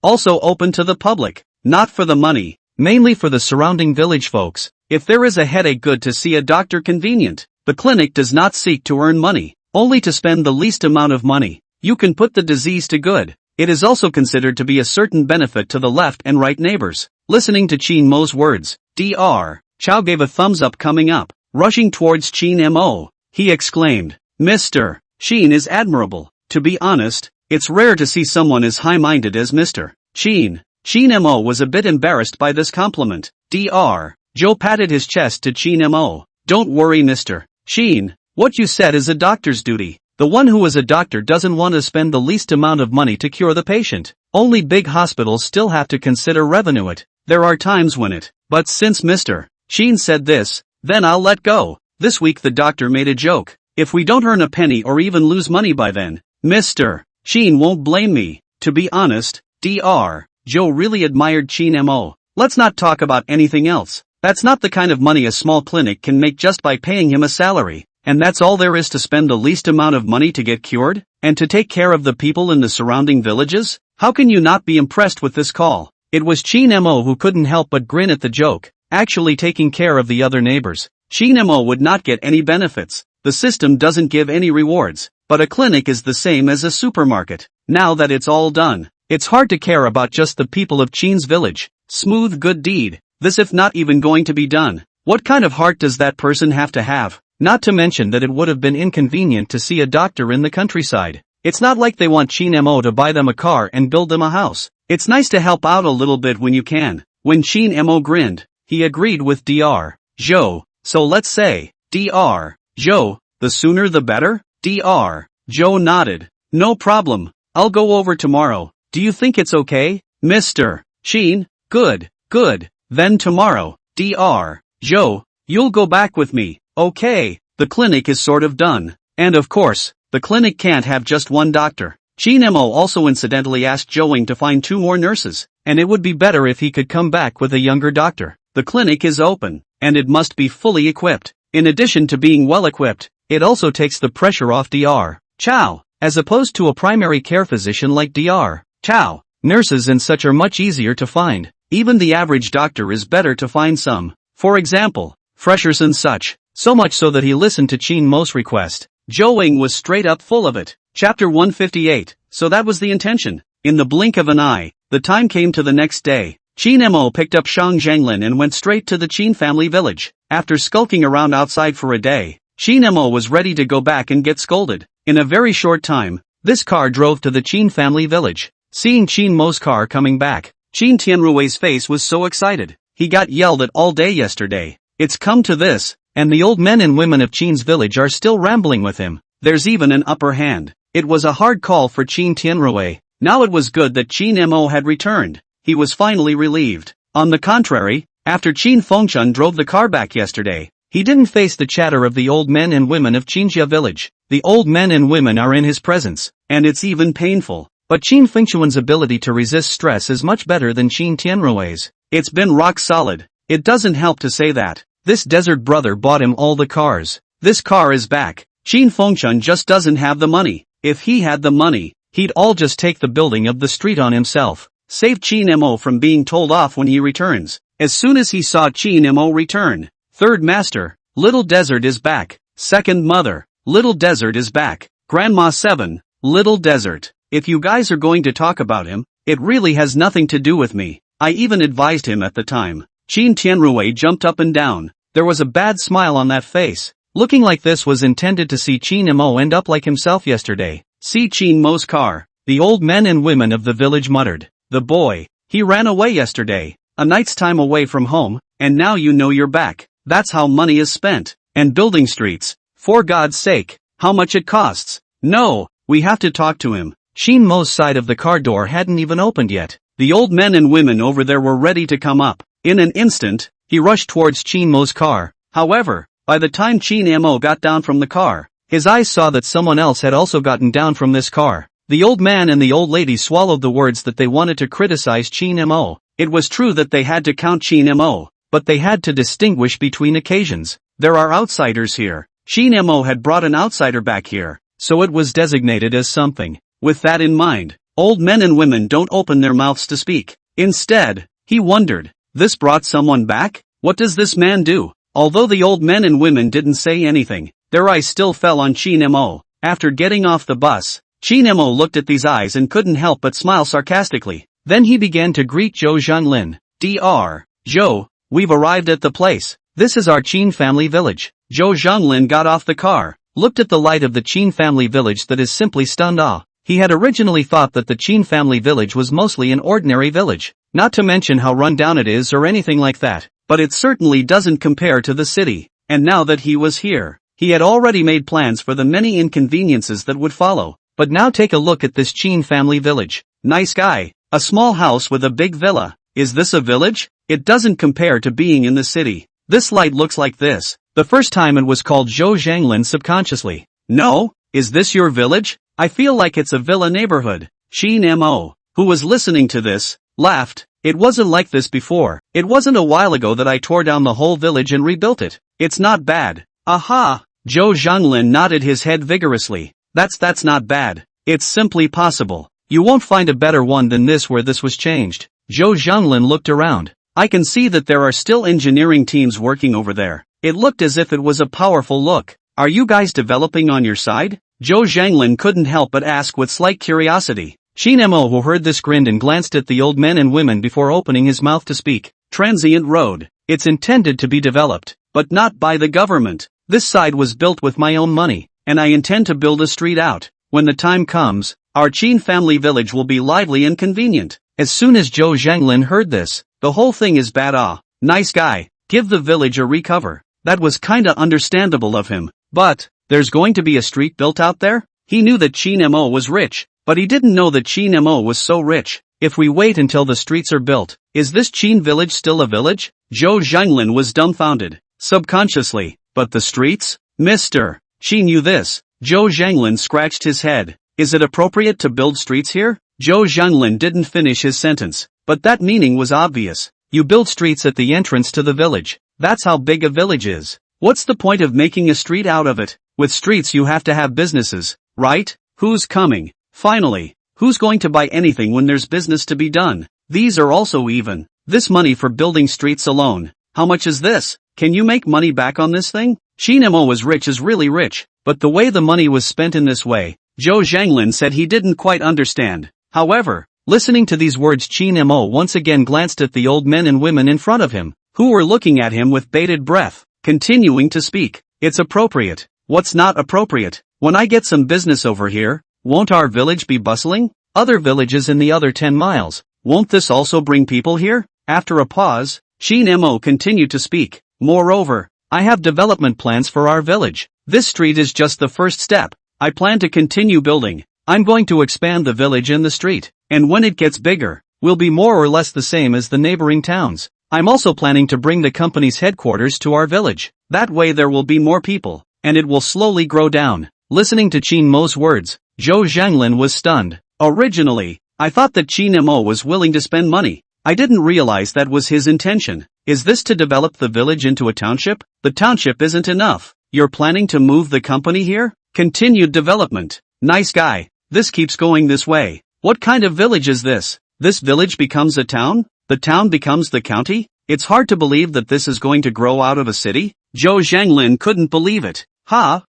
also open to the public. Not for the money, mainly for the surrounding village folks. If there is a headache, good to see a doctor, convenient. The clinic does not seek to earn money, only to spend the least amount of money. You can put the disease to good. It is also considered to be a certain benefit to the left and right neighbors. Listening to Shinmo's words, Dr. Chow gave a thumbs up. Coming up, rushing towards Shinmo, he exclaimed, Mr. Shin is admirable. To be honest, it's rare to see someone as high-minded as Mr. Shin. Shinmo was a bit embarrassed by this compliment. Dr. Joe patted his chest to Shinmo. Don't worry, Mr. Shin. What you said is a doctor's duty. The one who is a doctor doesn't want to spend the least amount of money to cure the patient. Only big hospitals still have to consider revenue it. There are times when it. But since Mr. Shin said this, then I'll let go. This week the doctor made a joke. If we don't earn a penny or even lose money by then, Mr. Shin won't blame me. To be honest, Dr. Joe really admired Shinmo. Let's not talk about anything else. That's not the kind of money a small clinic can make just by paying him a salary. And that's all there is to spend the least amount of money to get cured? And to take care of the people in the surrounding villages? How can you not be impressed with this call? It was Chin Mo who couldn't help but grin at the joke, actually taking care of the other neighbors. Chin Mo would not get any benefits. The system doesn't give any rewards, but a clinic is the same as a supermarket. Now that it's all done, it's hard to care about just the people of Chin's village. Smooth good deed. This if not even going to be done. What kind of heart does that person have to have? Not to mention that it would have been inconvenient to see a doctor in the countryside. It's not like they want Chin Mo to buy them a car and build them a house. It's nice to help out a little bit when you can. When Chin Mo grinned, he agreed with Dr. Zhou. So let's say, Dr. Zhou, the sooner the better? Dr. Zhou nodded. No problem. I'll go over tomorrow. Do you think it's okay, Mr. Chin? Good, good. Then tomorrow, Dr. Zhou, you'll go back with me. Okay, the clinic is sort of done. And of course, the clinic can't have just one doctor. Chin Mo also incidentally asked Zhouing to find 2 more nurses, and it would be better if he could come back with a younger doctor. The clinic is open, and it must be fully equipped. In addition to being well equipped, it also takes the pressure off Dr. Chow, as opposed to a primary care physician like Dr. Chow. Nurses and such are much easier to find. Even the average doctor is better to find some. For example, freshers and such. So much so that he listened to Chin Mo's request. Zhouing was straight up full of it. Chapter 158. So that was the intention. In the blink of an eye, the time came to the next day. Chin Mo picked up Shang Zhanglin and went straight to the Chin family village. After skulking around outside for a day, Chin Mo was ready to go back and get scolded. In a very short time, this car drove to the Chin family village. Seeing Chin Mo's car coming back, Chin Tianrui's face was so excited. He got yelled at all day yesterday. It's come to this. And the old men and women of Chin's village are still rambling with him. There's even an upper hand. It was a hard call for Chin Tianrui. Now it was good that Chin Mo had returned. He was finally relieved. On the contrary, after Chin Fengchun drove the car back yesterday, he didn't face the chatter of the old men and women of Qinjia village. The old men and women are in his presence, and it's even painful. But Chin Fengchun's ability to resist stress is much better than Chin Tianrui's. It's been rock solid. It doesn't help to say that. This desert brother bought him all the cars. This car is back. Chin Fengchun just doesn't have the money. If he had the money, he'd all just take the building of the street on himself. Save Chin Mo from being told off when he returns. As soon as he saw Chin Mo return. Third master, Little Desert is back. Second mother, Little Desert is back. Grandma 7, Little Desert. If you guys are going to talk about him, it really has nothing to do with me. I even advised him at the time. Chin Tianrui jumped up and down. There was a bad smile on that face, looking like this was intended to see Chin Mo end up like himself yesterday. See Chin Mo's car, the old men and women of the village muttered. The boy, he ran away yesterday, a night's time away from home, and now you know you're back. That's how money is spent. And building streets, for God's sake, how much it costs. No, we have to talk to him. Chin Mo's side of the car door hadn't even opened yet. The old men and women over there were ready to come up. In an instant, he rushed towards Chin Mo's car. However, by the time Chin Mo got down from the car, his eyes saw that someone else had also gotten down from this car. The old man and the old lady swallowed the words that they wanted to criticize Chin Mo. It was true that they had to count Chin Mo, but they had to distinguish between occasions. There are outsiders here. Chin Mo had brought an outsider back here, so it was designated as something. With that in mind, old men and women don't open their mouths to speak. Instead, he wondered, this brought someone back? What does this man do? Although the old men and women didn't say anything, their eyes still fell on Chin Mo. After getting off the bus, Chin Mo looked at these eyes and couldn't help but smile sarcastically. Then he began to greet Zhou Zhanglin. Dr. Zhou, we've arrived at the place. This is our Chin family village. Zhou Zhanglin got off the car, looked at the light of the Chin family village that is simply stunned awe. He had originally thought that the Chin family village was mostly an ordinary village, not to mention how run down it is or anything like that, but it certainly doesn't compare to the city. And now that he was here, he had already made plans for the many inconveniences that would follow. But now take a look at this Chin family village. Nice guy, a small house with a big villa. Is this a village? It doesn't compare to being in the city. This light looks like this. The first time it was called Zhou Zhanglin subconsciously. No? Is this your village? I feel like it's a villa neighborhood. Chin Mo, who was listening to this, laughed. It wasn't like this before. It wasn't a while ago that I tore down the whole village and rebuilt it. It's not bad. Aha! Zhou Zhanglin nodded his head vigorously. That's not bad. It's simply possible. You won't find a better one than this where this was changed. Zhou Zhanglin looked around. I can see that there are still engineering teams working over there. It looked as if it was a powerful look. Are you guys developing on your side? Zhou Zhanglin couldn't help but ask with slight curiosity. Qin Mo, who heard this, grinned and glanced at the old men and women before opening his mouth to speak. Transient road. It's intended to be developed, but not by the government. This side was built with my own money, and I intend to build a street out. When the time comes, our Qin family village will be lively and convenient. As soon as Zhou Zhanglin heard this, the whole thing is bad. Nice guy, give the village a recover. That was kinda understandable of him. But, there's going to be a street built out there? He knew that Qin Mo was rich, but he didn't know that Qin Mo was so rich. If we wait until the streets are built, is this Qin village still a village? Zhou Zhanglin was dumbfounded, subconsciously. But the streets? Mr. She knew this. Zhou Zhanglin scratched his head. Is it appropriate to build streets here? Zhou Zhanglin didn't finish his sentence, but that meaning was obvious. You build streets at the entrance to the village. That's how big a village is. What's the point of making a street out of it? With streets you have to have businesses, right? Who's coming? Finally, who's going to buy anything when there's business to be done? These are also even. This money for building streets alone. How much is this? Can you make money back on this thing? Qin Mo was rich, is really rich, but the way the money was spent in this way, Zhou Zhanglin said he didn't quite understand. However, listening to these words, Qin Mo once again glanced at the old men and women in front of him, who were looking at him with bated breath, continuing to speak. It's appropriate. What's not appropriate? When I get some business over here, won't our village be bustling? Other villages in the other 10 miles, won't this also bring people here? After a pause, Qin Mo continued to speak. Moreover, I have development plans for our village. This street is just the first step. I plan to continue building. I'm going to expand the village and the street, and when it gets bigger, will be more or less the same as the neighboring towns. I'm also planning to bring the company's headquarters to our village. That way there will be more people, and it will slowly grow down. Listening to Qin Mo's words, Zhou Zhanglin was stunned. Originally, I thought that Qin Mo was willing to spend money. I didn't realize that was his intention. Is this to develop the village into a township? The township isn't enough. You're planning to move the company here? Continued development. Nice guy. This keeps going this way. What kind of village is this? This village becomes a town? The town becomes the county? It's hard to believe that this is going to grow out of a city. Zhou Zhanglin couldn't believe it.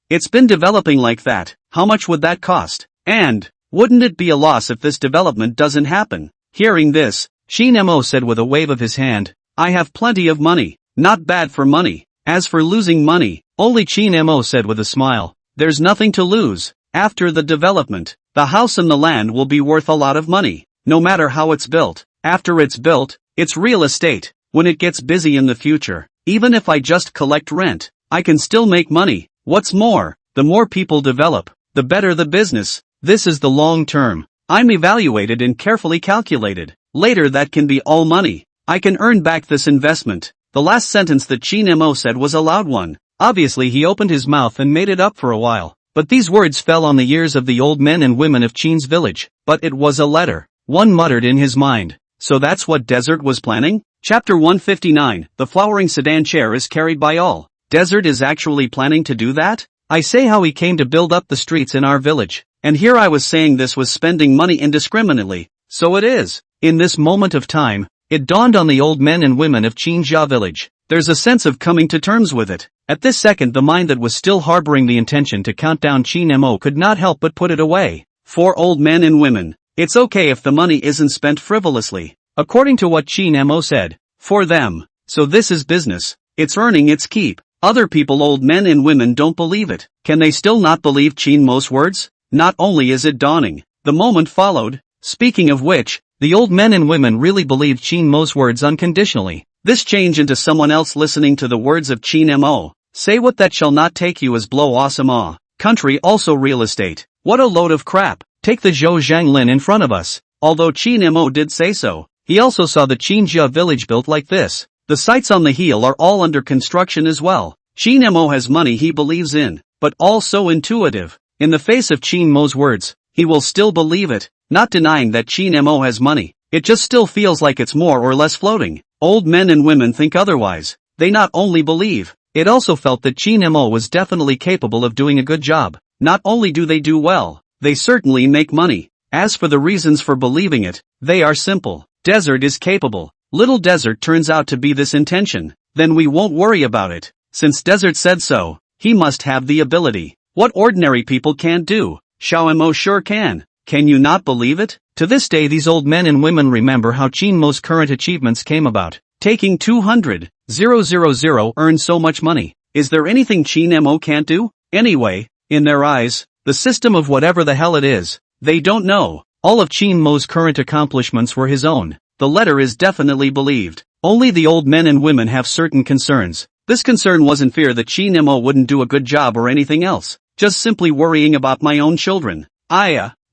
It's been developing like that. How much would that cost? And, wouldn't it be a loss if this development doesn't happen? Hearing this, Qin Mo said with a wave of his hand, I have plenty of money. Not bad for money. As for losing money, only Qin Mo said with a smile, there's nothing to lose. After the development, the house and the land will be worth a lot of money, no matter how it's built. After it's built, it's real estate. When it gets busy in the future, even if I just collect rent, I can still make money. What's more, the more people develop, the better the business. This is the long term. I'm evaluated and carefully calculated. Later that can be all money. I can earn back this investment. The last sentence that Qin Mo said was a loud one. Obviously he opened his mouth and made it up for a while. But these words fell on the ears of the old men and women of Qin's village. But it was a letter. One muttered in his mind. So that's what Desert was planning? Chapter 159, the flowering sedan chair is carried by all. Desert is actually planning to do that? I say how he came to build up the streets in our village. And here I was saying this was spending money indiscriminately. So it is. In this moment of time, it dawned on the old men and women of Qinjia village. There's a sense of coming to terms with it. At this second the mind that was still harboring the intention to count down Qin Mo could not help but put it away. For old men and women, it's okay if the money isn't spent frivolously. According to what Qin Mo said, for them. So this is business. It's earning its keep. Other people, old men and women, don't believe it. Can they still not believe Qin Mo's words? Not only is it dawning, the moment followed. Speaking of which, the old men and women really believed Qin Mo's words unconditionally. This change into someone else listening to the words of Qin Mo. Say what that shall not take you as blow awesome country also real estate. What a load of crap. Take the Zhou Zhanglin in front of us. Although Qin Mo did say so, he also saw the Qinjia village built like this. The sites on the hill are all under construction as well. Qin Mo has money he believes in, but all so intuitive. In the face of Qin Mo's words, he will still believe it, not denying that Qin Mo has money. It just still feels like it's more or less floating. Old men and women think otherwise. They not only believe, It also felt that Chin Mo was definitely capable of doing a good job. Not only do they do well, they certainly make money. As for the reasons for believing it, they are simple. Desert is capable. Little Desert turns out to be this intention. Then we won't worry about it. Since Desert said so, he must have the ability. What ordinary people can't do, Xiao Mo sure can. Can you not believe it? To this day these old men and women remember how Chin Mo's current achievements came about. Taking 200,000 earn so much money. Is there anything Chin Mo can't do? Anyway, in their eyes, the system of whatever the hell it is, they don't know. All of Chin Mo's current accomplishments were his own. The letter is definitely believed. Only the old men and women have certain concerns. This concern wasn't fear that Chin Mo wouldn't do a good job or anything else. Just simply worrying about my own children.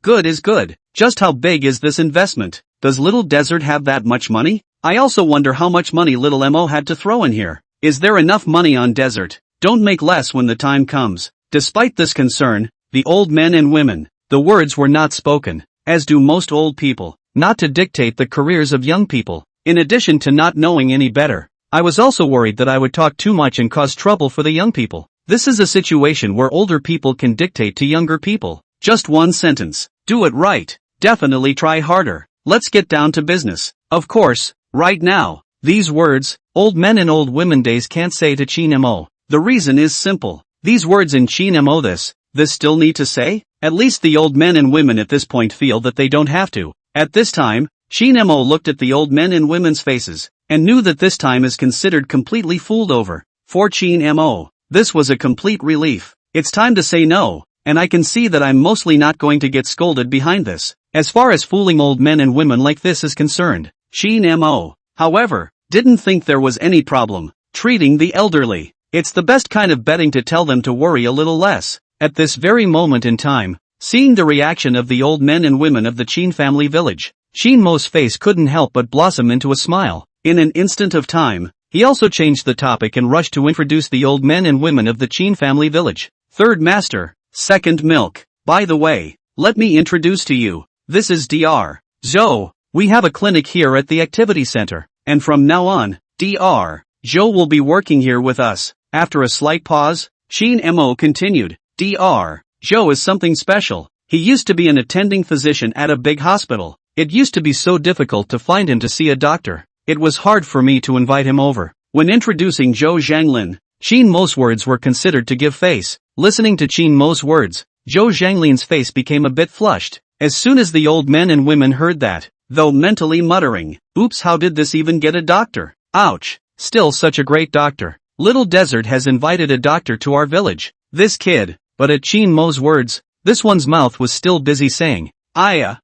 Good is good. Just how big is this investment? Does Little Desert have that much money? I also wonder how much money Little Mo had to throw in here. Is there enough money on Desert? Don't make less when the time comes. Despite this concern, the old men and women, the words were not spoken, as do most old people, not to dictate the careers of young people. In addition to not knowing any better, I was also worried that I would talk too much and cause trouble for the young people. This is a situation where older people can dictate to younger people. Just one sentence. Do it right. Definitely try harder. Let's get down to business. Of course, right now, these words, old men and old women days can't say to Chin Mo. The reason is simple. These words in Chin Mo this still need to say? At least the old men and women at this point feel that they don't have to. At this time, Chin Mo looked at the old men and women's faces, and knew that this time is considered completely fooled over. For Chin Mo, this was a complete relief. It's time to say no, and I can see that I'm mostly not going to get scolded behind this. As far as fooling old men and women like this is concerned, Chin Mo, however, didn't think there was any problem treating the elderly. It's the best kind of betting to tell them to worry a little less. At this very moment in time, seeing the reaction of the old men and women of the Chin family village, Chin Mo's face couldn't help but blossom into a smile. In an instant of time, he also changed the topic and rushed to introduce the old men and women of the Chin family village. Third master, second milk. By the way, let me introduce to you, this is Dr. Zhou. We have a clinic here at the activity center, and from now on, Dr. Zhou will be working here with us. After a slight pause, Chin Mo continued, Dr. Zhou is something special. He used to be an attending physician at a big hospital. It used to be so difficult to find him to see a doctor. It was hard for me to invite him over. When introducing Zhou Zhanglin, Chin Mo's words were considered to give face. Listening to Chin Mo's words, Zhou Zhanglin's face became a bit flushed. As soon as the old men and women heard that, though mentally muttering, oops, how did this even get a doctor? Ouch, still such a great doctor. Little Desert has invited a doctor to our village. This kid, but at Chin Mo's words, this one's mouth was still busy saying, Dr.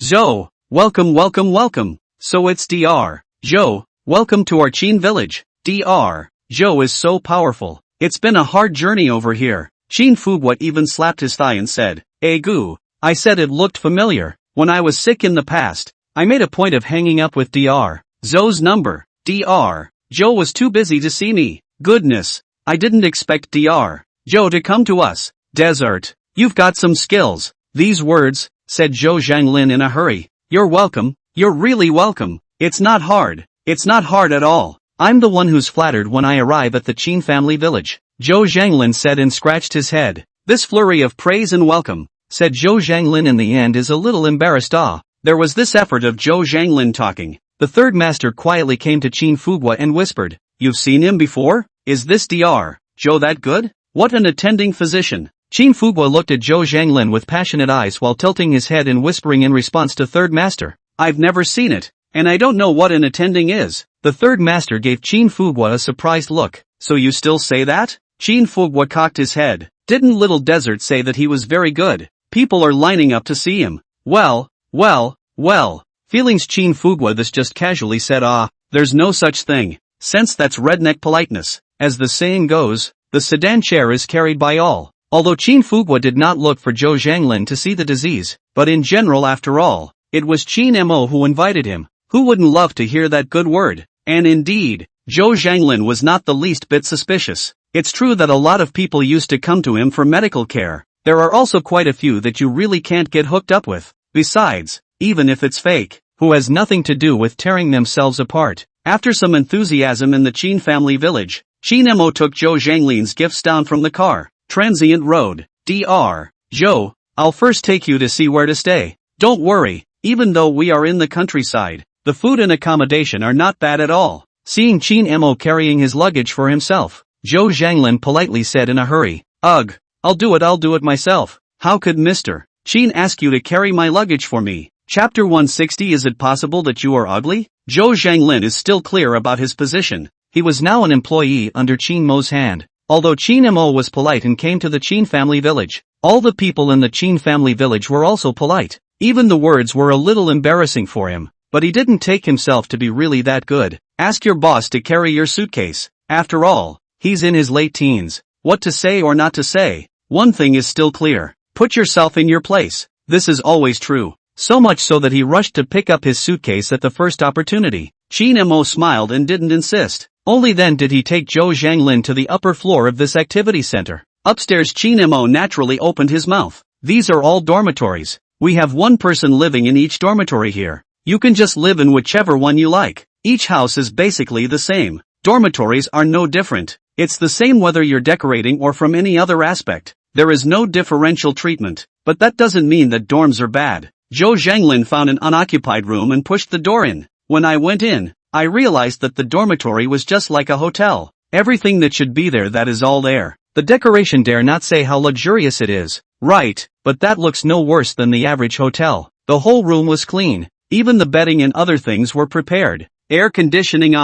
Zhou, welcome. So it's Dr. Zhou, welcome to our Chin village. Dr. Zhou is so powerful. It's been a hard journey over here. Chin Fuguo even slapped his thigh and said, Gu. I said it looked familiar. When I was sick in the past, I made a point of hanging up with Dr. Zhou's number. Dr. Zhou was too busy to see me. Goodness, I didn't expect Dr. Zhou to come to us. Desert, you've got some skills. These words, said Zhou Zhanglin in a hurry. You're welcome. You're really welcome. It's not hard. It's not hard at all. I'm the one who's flattered when I arrive at the Chin family village. Zhou Zhanglin said and scratched his head. This flurry of praise and welcome, said Zhou Zhanglin in the end is a little embarrassed. There was this effort of Zhou Zhanglin talking. The third master quietly came to Chin Fuguo and whispered, You've seen him before? Is this Dr. Zhou that good? What an attending physician. Chin Fuguo looked at Zhou Zhanglin with passionate eyes while tilting his head and whispering in response to third master. I've never seen it, and I don't know what an attending is. The third master gave Chin Fuguo a surprised look. So you still say that? Chin Fuguo cocked his head. Didn't Little Desert say that he was very good? People are lining up to see him. Well. Feelings Chin Fuguo this just casually said there's no such thing. Since that's redneck politeness. As the saying goes, the sedan chair is carried by all. Although Chin Fuguo did not look for Zhou Zhanglin to see the disease, but in general after all, it was Chin Mo who invited him. Who wouldn't love to hear that good word? And indeed, Zhou Zhanglin was not the least bit suspicious. It's true that a lot of people used to come to him for medical care. There are also quite a few that you really can't get hooked up with. Besides, even if it's fake, who has nothing to do with tearing themselves apart. After some enthusiasm in the Chin family village, Qin Mo took Zhou Zhanglin's gifts down from the car. Transient Road. Dr. Zhou, I'll first take you to see where to stay. Don't worry, even though we are in the countryside, the food and accommodation are not bad at all. Seeing Qin Mo carrying his luggage for himself, Zhou Zhanglin politely said in a hurry, "Ugh, I'll do it myself. How could Mr. Qin ask you to carry my luggage for me?" Chapter 160. Is it possible that you are ugly? Zhou Zhanglin is still clear about his position. He was now an employee under Qin Mo's hand. Although Qin Mo was polite and came to the Qin family village, all the people in the Qin family village were also polite. Even the words were a little embarrassing for him, but he didn't take himself to be really that good. Ask your boss to carry your suitcase. After all, he's in his late teens. What to say or not to say? One thing is still clear. Put yourself in your place. This is always true. So much so that he rushed to pick up his suitcase at the first opportunity. Qin Mo smiled and didn't insist. Only then did he take Zhou Zhanglin to the upper floor of this activity center. Upstairs, Qin Mo naturally opened his mouth. These are all dormitories. We have one person living in each dormitory here. You can just live in whichever one you like. Each house is basically the same. Dormitories are no different. It's the same whether you're decorating or from any other aspect. There is no differential treatment. But that doesn't mean that dorms are bad. Zhou Zhanglin found an unoccupied room and pushed the door in. When I went in, I realized that the dormitory was just like a hotel. Everything that should be there, that is all there. The decoration, dare not say how luxurious it is. Right, but that looks no worse than the average hotel. The whole room was clean. Even the bedding and other things were prepared. Air conditioning,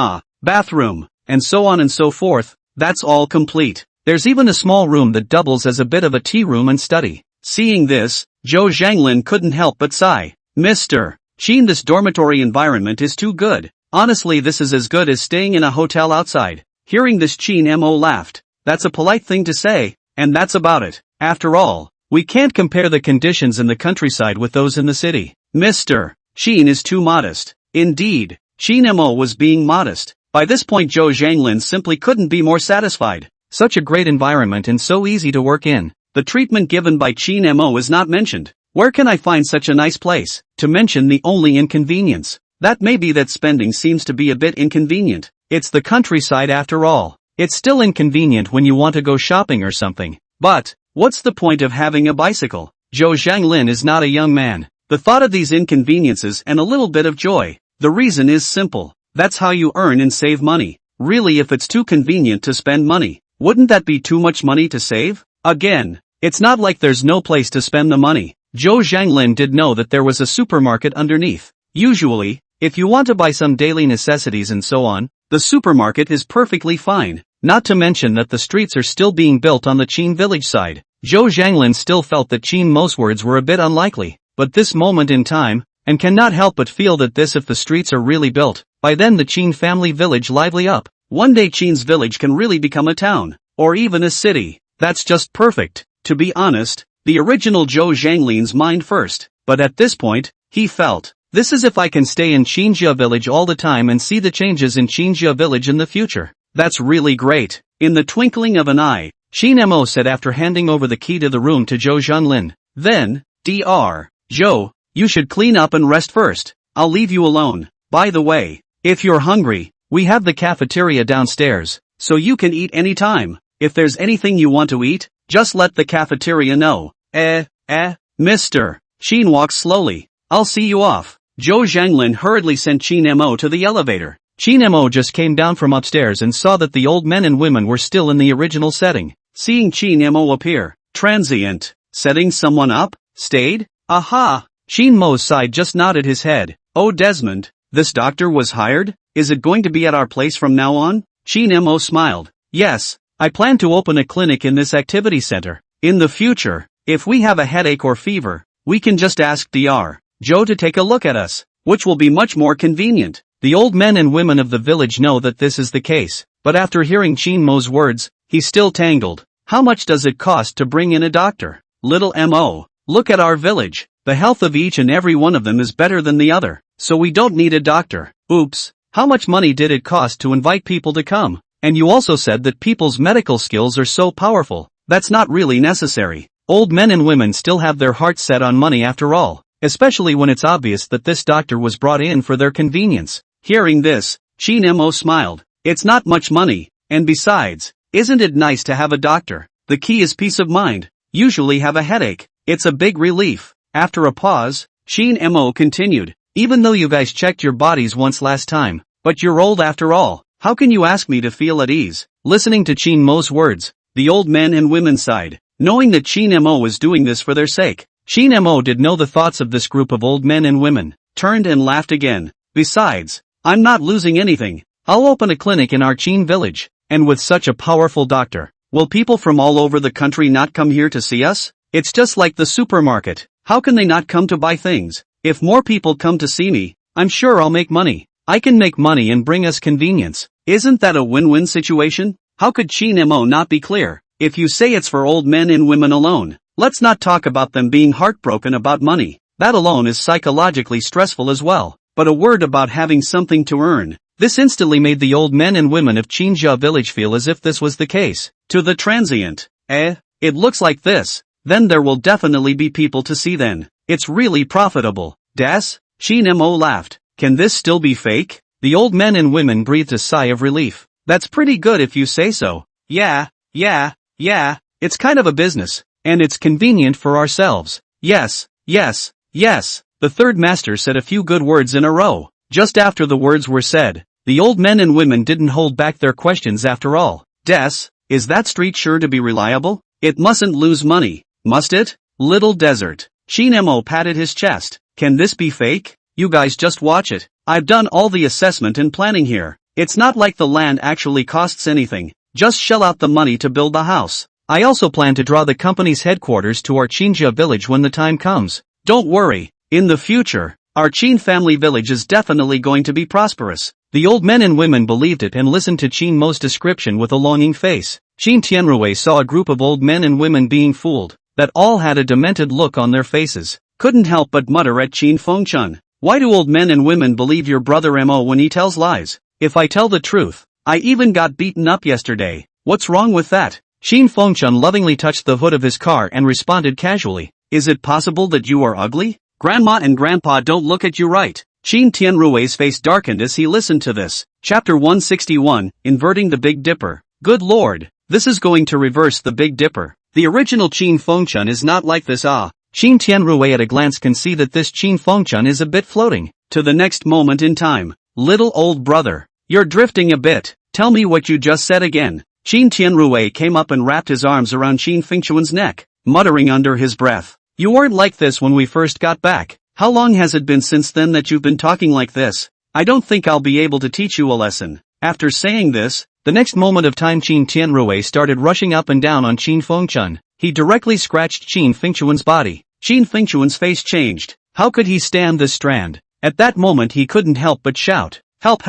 bathroom, and so on and so forth. That's all complete. There's even a small room that doubles as a bit of a tea room and study. Seeing this, Zhou Zhanglin couldn't help but sigh. Mr. Qin, this dormitory environment is too good. Honestly, this is as good as staying in a hotel outside. Hearing this, Qin Mo laughed. That's a polite thing to say, and that's about it. After all, we can't compare the conditions in the countryside with those in the city. Mr. Qin is too modest. Indeed, Qin Mo was being modest. By this point, Zhou Zhanglin simply couldn't be more satisfied. Such a great environment and so easy to work in. The treatment given by Qin Mo is not mentioned. Where can I find such a nice place? To mention the only inconvenience. That may be that spending seems to be a bit inconvenient. It's the countryside after all. It's still inconvenient when you want to go shopping or something. But, what's the point of having a bicycle? Zhou Zhanglin is not a young man. The thought of these inconveniences and a little bit of joy. The reason is simple. That's how you earn and save money. Really, if it's too convenient to spend money, wouldn't that be too much money to save? Again, it's not like there's no place to spend the money. Zhou Zhanglin did know that there was a supermarket underneath. Usually, if you want to buy some daily necessities and so on, the supermarket is perfectly fine. Not to mention that the streets are still being built on the Qin village side. Zhou Zhanglin still felt that Qin Mo's words were a bit unlikely, but this moment in time, and cannot help but feel that this, if the streets are really built, by then the Qin family village lively up. One day Qin's village can really become a town, or even a city. That's just perfect. To be honest, the original Zhou Zhanglin's mind first, but at this point, he felt, this is if I can stay in Qinjia village all the time and see the changes in Qinjia village in the future. That's really great. In the twinkling of an eye, Qin Mo said after handing over the key to the room to Zhou Zhanglin. Then, Dr. Zhou, you should clean up and rest first. I'll leave you alone. By the way, if you're hungry, we have the cafeteria downstairs, so you can eat anytime. If there's anything you want to eat, just let the cafeteria know. Mr. Qin walks slowly. I'll see you off. Zhou Zhanglin hurriedly sent Qin Mo to the elevator. Qin Mo just came down from upstairs and saw that the old men and women were still in the original setting. Seeing Qin Mo appear, transient, setting someone up, stayed? Aha! Qin Mo's side just nodded his head. Oh Desmond, this doctor was hired? Is it going to be at our place from now on? Qin Mo smiled. Yes, I plan to open a clinic in this activity center. In the future, if we have a headache or fever, we can just ask Dr. Zhou to take a look at us, which will be much more convenient. The old men and women of the village know that this is the case, but after hearing Qin Mo's words, he's still tangled. How much does it cost to bring in a doctor? Little Mo, look at our village. The health of each and every one of them is better than the other, so we don't need a doctor. Oops, how much money did it cost to invite people to come? And you also said that people's medical skills are so powerful. That's not really necessary. Old men and women still have their hearts set on money after all, especially when it's obvious that this doctor was brought in for their convenience. Hearing this, Qin Mo smiled. It's not much money, And besides, isn't it nice to have a doctor? The key is peace of mind. Usually have a headache. It's a big relief. After a pause, Shin Mo continued. Even though you guys checked your bodies once last time, but you're old after all, how can you ask me to feel at ease? Listening to Shin Mo's words, the old men and women sighed, knowing that Shin Mo was doing this for their sake. Shin Mo did know the thoughts of this group of old men and women, turned and laughed again. Besides, I'm not losing anything. I'll open a clinic in our Chin village, and with such a powerful doctor, will people from all over the country not come here to see us? It's just like the supermarket. How can they not come to buy things? If more people come to see me, I'm sure I'll make money. I can make money and bring us convenience. Isn't that a win-win situation? How could Shin Mo not be clear? If you say it's for old men and women alone, let's not talk about them being heartbroken about money. That alone is psychologically stressful as well. But a word about having something to earn. This instantly made the old men and women of Chinja village feel as if this was the case. To the transient, it looks like this. Then there will definitely be people to see then. It's really profitable. Das? Shin Mo laughed. Can this still be fake? The old men and women breathed a sigh of relief. That's pretty good if you say so. Yeah, it's kind of a business. And it's convenient for ourselves. Yes. The third master said a few good words in a row. Just after the words were said, the old men and women didn't hold back their questions after all. Des, is that street sure to be reliable? It mustn't lose money, must it? Little Desert. Shin Mo patted his chest. Can this be fake? You guys just watch it. I've done all the assessment and planning here. It's not like the land actually costs anything. Just shell out the money to build the house. I also plan to draw the company's headquarters to our Chinja village when the time comes. Don't worry. In the future, our Chin family village is definitely going to be prosperous. The old men and women believed it and listened to Shin Mo's description with a longing face. Shin Tianrui saw a group of old men and women being fooled, that all had a demented look on their faces. Couldn't help but mutter at Shin Fengchun. Why do old men and women believe your brother Mo when he tells lies? If I tell the truth, I even got beaten up yesterday. What's wrong with that? Shin Fengchun lovingly touched the hood of his car and responded casually. Is it possible that you are ugly? Grandma and Grandpa don't look at you right. Shin Tianrui's face darkened as he listened to this. Chapter 161, Inverting the Big Dipper. Good lord, this is going to reverse the Big Dipper. The original Shin Fengchun is not like this. Shin Tianrui at a glance can see that this Shin Fengchun is a bit floating. To the next moment in time. Little old brother, you're drifting a bit. Tell me what you just said again. Shin Tianrui came up and wrapped his arms around Shin Fengchun's neck, muttering under his breath. You weren't like this when we first got back. How long has it been since then that you've been talking like this? I don't think I'll be able to teach you a lesson. After saying this, the next moment of time Shin Tianrui started rushing up and down on Shin Fengchun. He directly scratched Shin Fengchun's body. Shin Fengchun's face changed. How could he stand this strand? At that moment he couldn't help but shout. Help!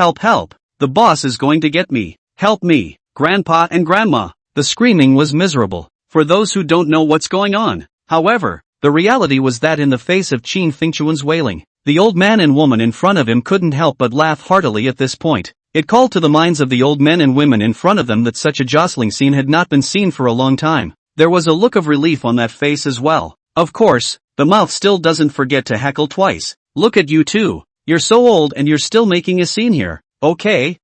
The boss is going to get me. Help me, Grandpa and Grandma. The screaming was miserable, for those who don't know what's going on. However, the reality was that in the face of Shin Fengchun's wailing, the old man and woman in front of him couldn't help but laugh heartily at this point. It called to the minds of the old men and women in front of them that such a jostling scene had not been seen for a long time. There was a look of relief on that face as well. Of course, the mouth still doesn't forget to heckle twice. Look at you two. You're so old and you're still making a scene here. Okay,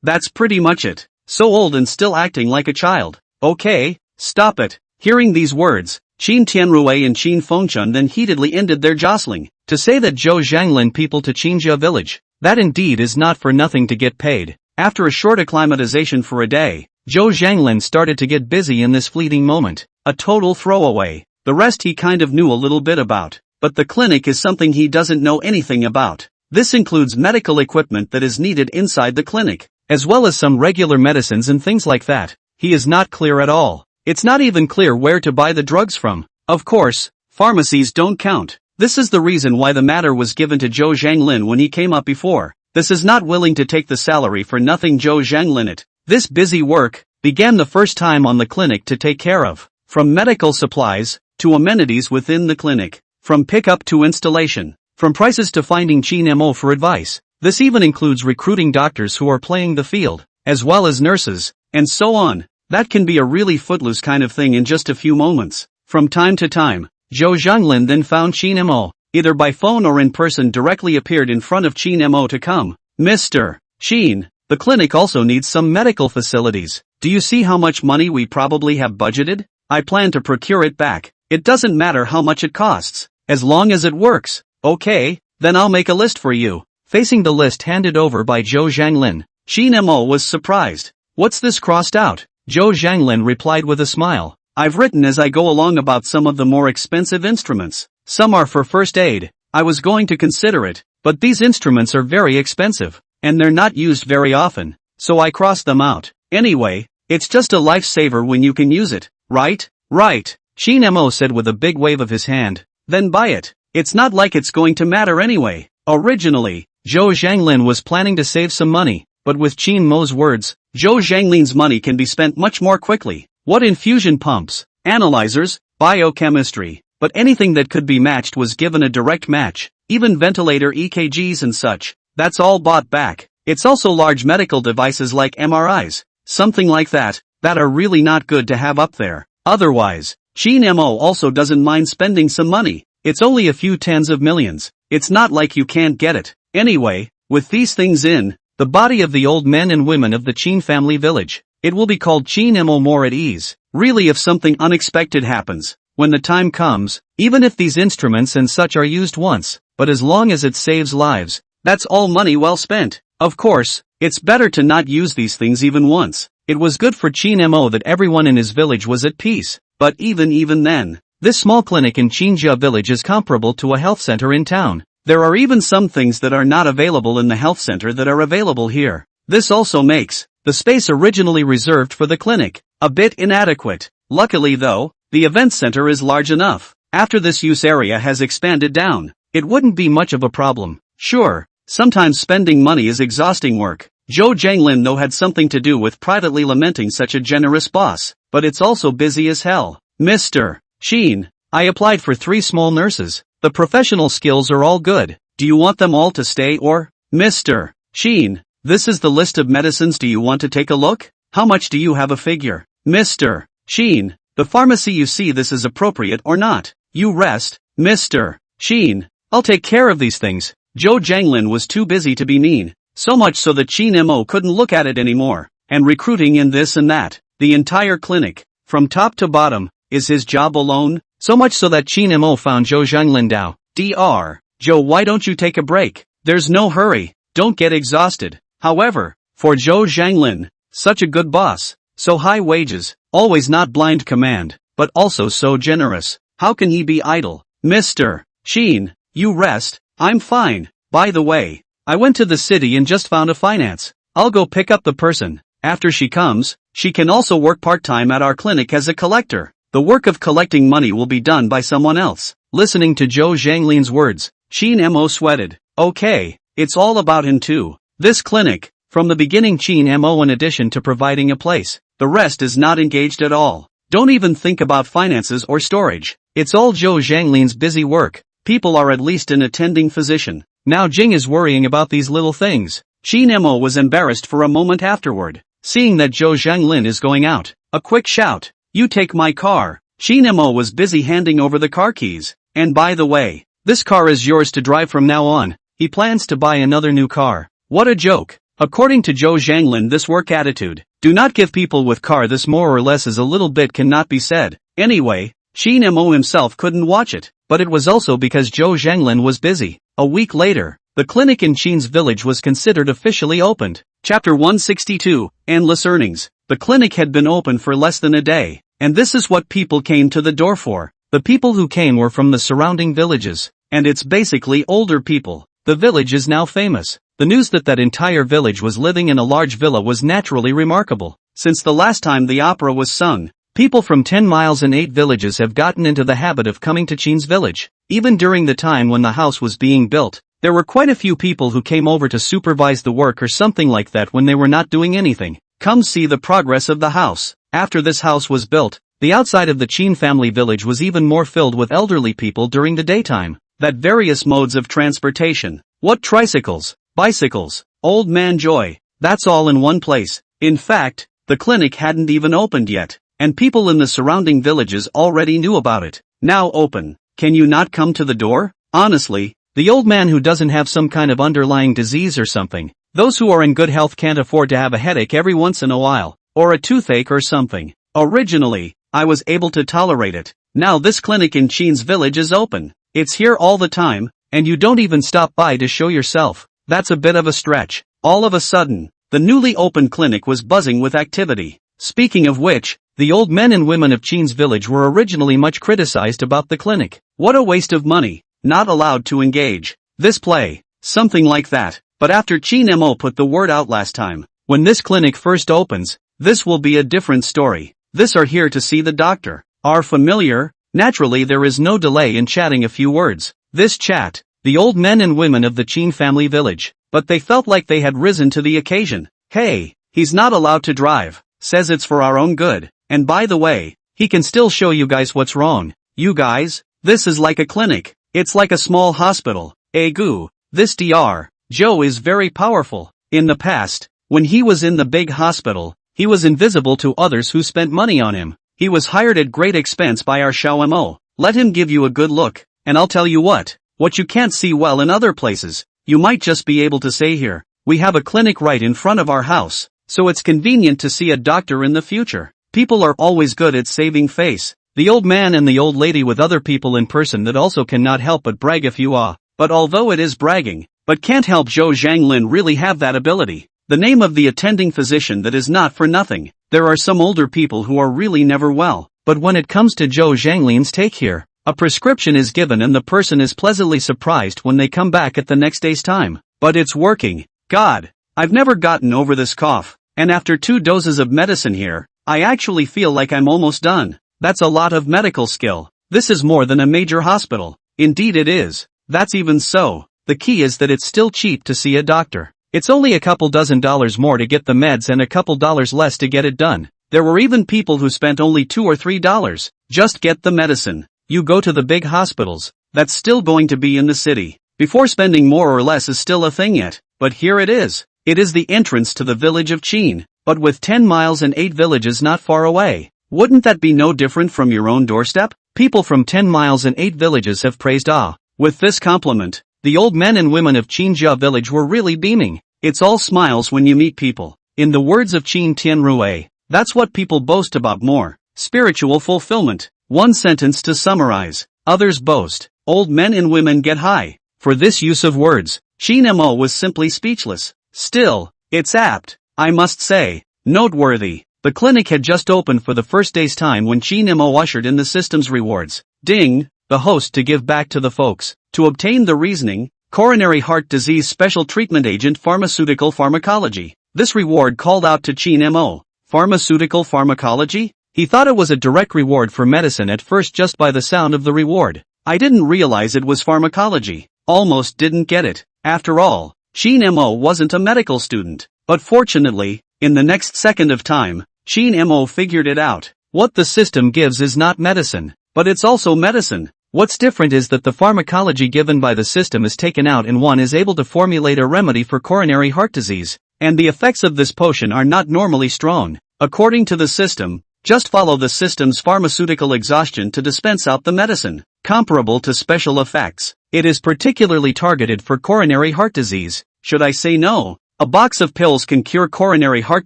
that's pretty much it. So old and still acting like a child. Okay, stop it. Hearing these words, Shin Tianrui and Shin Fengchun then heatedly ended their jostling. To say that Zhou Zhanglin people to Qinjia village, that indeed is not for nothing to get paid. After a short acclimatization for a day, Zhou Zhanglin started to get busy in this fleeting moment. A total throwaway. The rest he kind of knew a little bit about, but the clinic is something he doesn't know anything about. This includes medical equipment that is needed inside the clinic, as well as some regular medicines and things like that. He is not clear at all. It's not even clear where to buy the drugs from. Of course, pharmacies don't count. This is the reason why the matter was given to Zhou Zhanglin when he came up before. This is not willing to take the salary for nothing Zhou Zhanglin it. This busy work began the first time on the clinic to take care of. From medical supplies, to amenities within the clinic. From pickup to installation. From prices to finding Shin Mo for advice. This even includes recruiting doctors who are playing the field, as well as nurses, and so on. That can be a really footloose kind of thing in just a few moments. From time to time, Zhou Zhanglin then found Shin Mo, either by phone or in person directly appeared in front of Shin Mo to come. Mr. Shin, the clinic also needs some medical facilities. Do you see how much money we probably have budgeted? I plan to procure it back. It doesn't matter how much it costs, as long as it works. Okay, then I'll make a list for you. Facing the list handed over by Zhou Zhanglin, Qin Mo was surprised. What's this crossed out? Zhou Zhanglin replied with a smile. I've written as I go along about some of the more expensive instruments. Some are for first aid. I was going to consider it, but these instruments are very expensive, and they're not used very often, so I crossed them out. Anyway, it's just a lifesaver when you can use it, right? Right, Qin Mo said with a big wave of his hand. Then buy it. It's not like it's going to matter anyway. Originally, Zhou Zhanglin was planning to save some money, but with Qin Mo's words, Zhou Zhanglin's money can be spent much more quickly. What infusion pumps, analyzers, biochemistry, but anything that could be matched was given a direct match, even ventilator EKGs and such, that's all bought back. It's also large medical devices like MRIs, something like that are really not good to have up there. Otherwise, Qin Mo also doesn't mind spending some money. It's only a few tens of millions. It's not like you can't get it. Anyway, with these things in the body of the old men and women of the Qin family village, it will be called Qin Mo more at ease. Really, if something unexpected happens, when the time comes, even if these instruments and such are used once, but as long as it saves lives, that's all money well spent. Of course, it's better to not use these things even once. It was good for Qin Mo that everyone in his village was at peace, but even then, this small clinic in Qinjia village is comparable to a health center in town. There are even some things that are not available in the health center that are available here. This also makes the space originally reserved for the clinic a bit inadequate. Luckily though, the event center is large enough. After this use area has expanded down, it wouldn't be much of a problem. Sure, sometimes spending money is exhausting work. Zhou Zhanglin though had something to do with privately lamenting such a generous boss, but it's also busy as hell. Mr. Qin, I applied for 3 small nurses. The professional skills are all good. Do you want them all to stay or? Mr. Qin, this is the list of medicines. Do you want to take a look? How much do you have a figure? Mr. Qin, the pharmacy, you see this is appropriate or not? You rest. Mr. Qin, I'll take care of these things. Zhou Zhanglin was too busy to be mean, so much so that Qin Mo couldn't look at it anymore, and recruiting in this and that, the entire clinic, from top to bottom, is his job alone, so much so that Qin Mo found Zhou Zhanglin Dao. Dr. Zhou, why don't you take a break? There's no hurry, don't get exhausted. However, for Zhou Zhanglin, such a good boss, so high wages, always not blind command, but also so generous, how can he be idle? Mr. Qin, you rest, I'm fine. By the way, I went to the city and just found a finance. I'll go pick up the person. After she comes, she can also work part-time at our clinic as a collector. The work of collecting money will be done by someone else. Listening to Zhou Zhanglin's words, Qin Mo sweated. Okay, it's all about him too. This clinic, from the beginning Qin Mo, in addition to providing a place, the rest is not engaged at all. Don't even think about finances or storage. It's all Zhou Zhanglin's busy work. People are at least an attending physician. Now Jing is worrying about these little things. Qin Mo was embarrassed for a moment afterward, seeing that Zhou Zhanglin is going out. A quick shout. You take my car. Qin Mo was busy handing over the car keys. And by the way, this car is yours to drive from now on. He plans to buy another new car. What a joke. According to Zhou Zhanglin, this work attitude, do not give people with car this more or less as a little bit cannot be said. Anyway, Qin Mo himself couldn't watch it, but it was also because Zhou Zhanglin was busy. A week later, the clinic in Qin's village was considered officially opened. Chapter 162, Endless Earnings. The clinic had been open for less than a day, and this is what people came to the door for. The people who came were from the surrounding villages, and it's basically older people. The village is now famous. The news that that entire village was living in a large villa was naturally remarkable. Since the last time the opera was sung, people from 10 miles and 8 villages have gotten into the habit of coming to Qin's village. Even during the time when the house was being built, there were quite a few people who came over to supervise the work or something like that when they were not doing anything. Come see the progress of the house. After this house was built, the outside of the Qin family village was even more filled with elderly people during the daytime. That various modes of transportation. What tricycles, bicycles, old man joy, that's all in one place. In fact, the clinic hadn't even opened yet, and people in the surrounding villages already knew about it. Now open. Can you not come to the door? Honestly, the old man who doesn't have some kind of underlying disease or something, Those who are in good health can't afford to have a headache every once in a while, or a toothache or something. Originally, I was able to tolerate it. Now this clinic in Chin's village is open. It's here all the time, and you don't even stop by to show yourself. That's a bit of a stretch. All of a sudden, the newly opened clinic was buzzing with activity. Speaking of which, the old men and women of Chin's village were originally much criticized about the clinic. What a waste of money, not allowed to engage. This play, something like that. But after Chin Mo put the word out last time, when this clinic first opens, this will be a different story. This are here to see the doctor. Are familiar? Naturally there is no delay in chatting a few words. This chat, the old men and women of the Chin family village, but they felt like they had risen to the occasion. Hey, he's not allowed to drive, says it's for our own good, and by the way, he can still show you guys what's wrong. You guys, this is like a clinic, it's like a small hospital. Egu, this Dr. Joe is very powerful. In the past, when he was in the big hospital, he was invisible to others who spent money on him. He was hired at great expense by our Xiao Mo. Let him give you a good look, and I'll tell you what you can't see well in other places, you might just be able to say here. We have a clinic right in front of our house, so it's convenient to see a doctor in the future. People are always good at saving face. The old man and the old lady with other people in person that also cannot help but brag if you are. But although it is bragging, but can't help Zhou Zhanglin really have that ability. The name of the attending physician that is not for nothing. There are some older people who are really never well, but when it comes to Zhou Zhanglin's take here, a prescription is given and the person is pleasantly surprised when they come back at the next day's time. But it's working. God, I've never gotten over this cough, and after 2 doses of medicine here, I actually feel like I'm almost done. That's a lot of medical skill. This is more than a major hospital. Indeed it is. That's even so. The key is that it's still cheap to see a doctor. It's only a couple dozen dollars more to get the meds and a couple dollars less to get it done. There were even people who spent only $2 or $3. Just get the medicine. You go to the big hospitals, that's still going to be in the city. Before spending more or less is still a thing yet, but here it is. It is the entrance to the village of Chin, but with 10 miles and 8 villages not far away. Wouldn't that be no different from your own doorstep? People from 10 miles and 8 villages have praised with this compliment. The old men and women of Qinjia village were really beaming. It's all smiles when you meet people. In the words of Qin Tianrui, that's what people boast about more. Spiritual fulfillment. One sentence to summarize. Others boast. Old men and women get high. For this use of words, Qin Mo was simply speechless. Still, it's apt, I must say. Noteworthy. The clinic had just opened for the first day's time when Qin Mo ushered in the system's rewards. Ding, the host to give back to the folks. To obtain the reasoning, coronary heart disease special treatment agent pharmaceutical pharmacology. This reward called out to Qin Mo. Pharmaceutical pharmacology? He thought it was a direct reward for medicine at first just by the sound of the reward. I didn't realize it was pharmacology. Almost didn't get it. After all, Qin Mo wasn't a medical student. But fortunately, in the next second of time, Qin Mo figured it out. What the system gives is not medicine, but it's also medicine. What's different is that the pharmacology given by the system is taken out and one is able to formulate a remedy for coronary heart disease, and the effects of this potion are not normally strong. According to the system, just follow the system's pharmaceutical exhaustion to dispense out the medicine, comparable to special effects. It is particularly targeted for coronary heart disease. Should I say no? A box of pills can cure coronary heart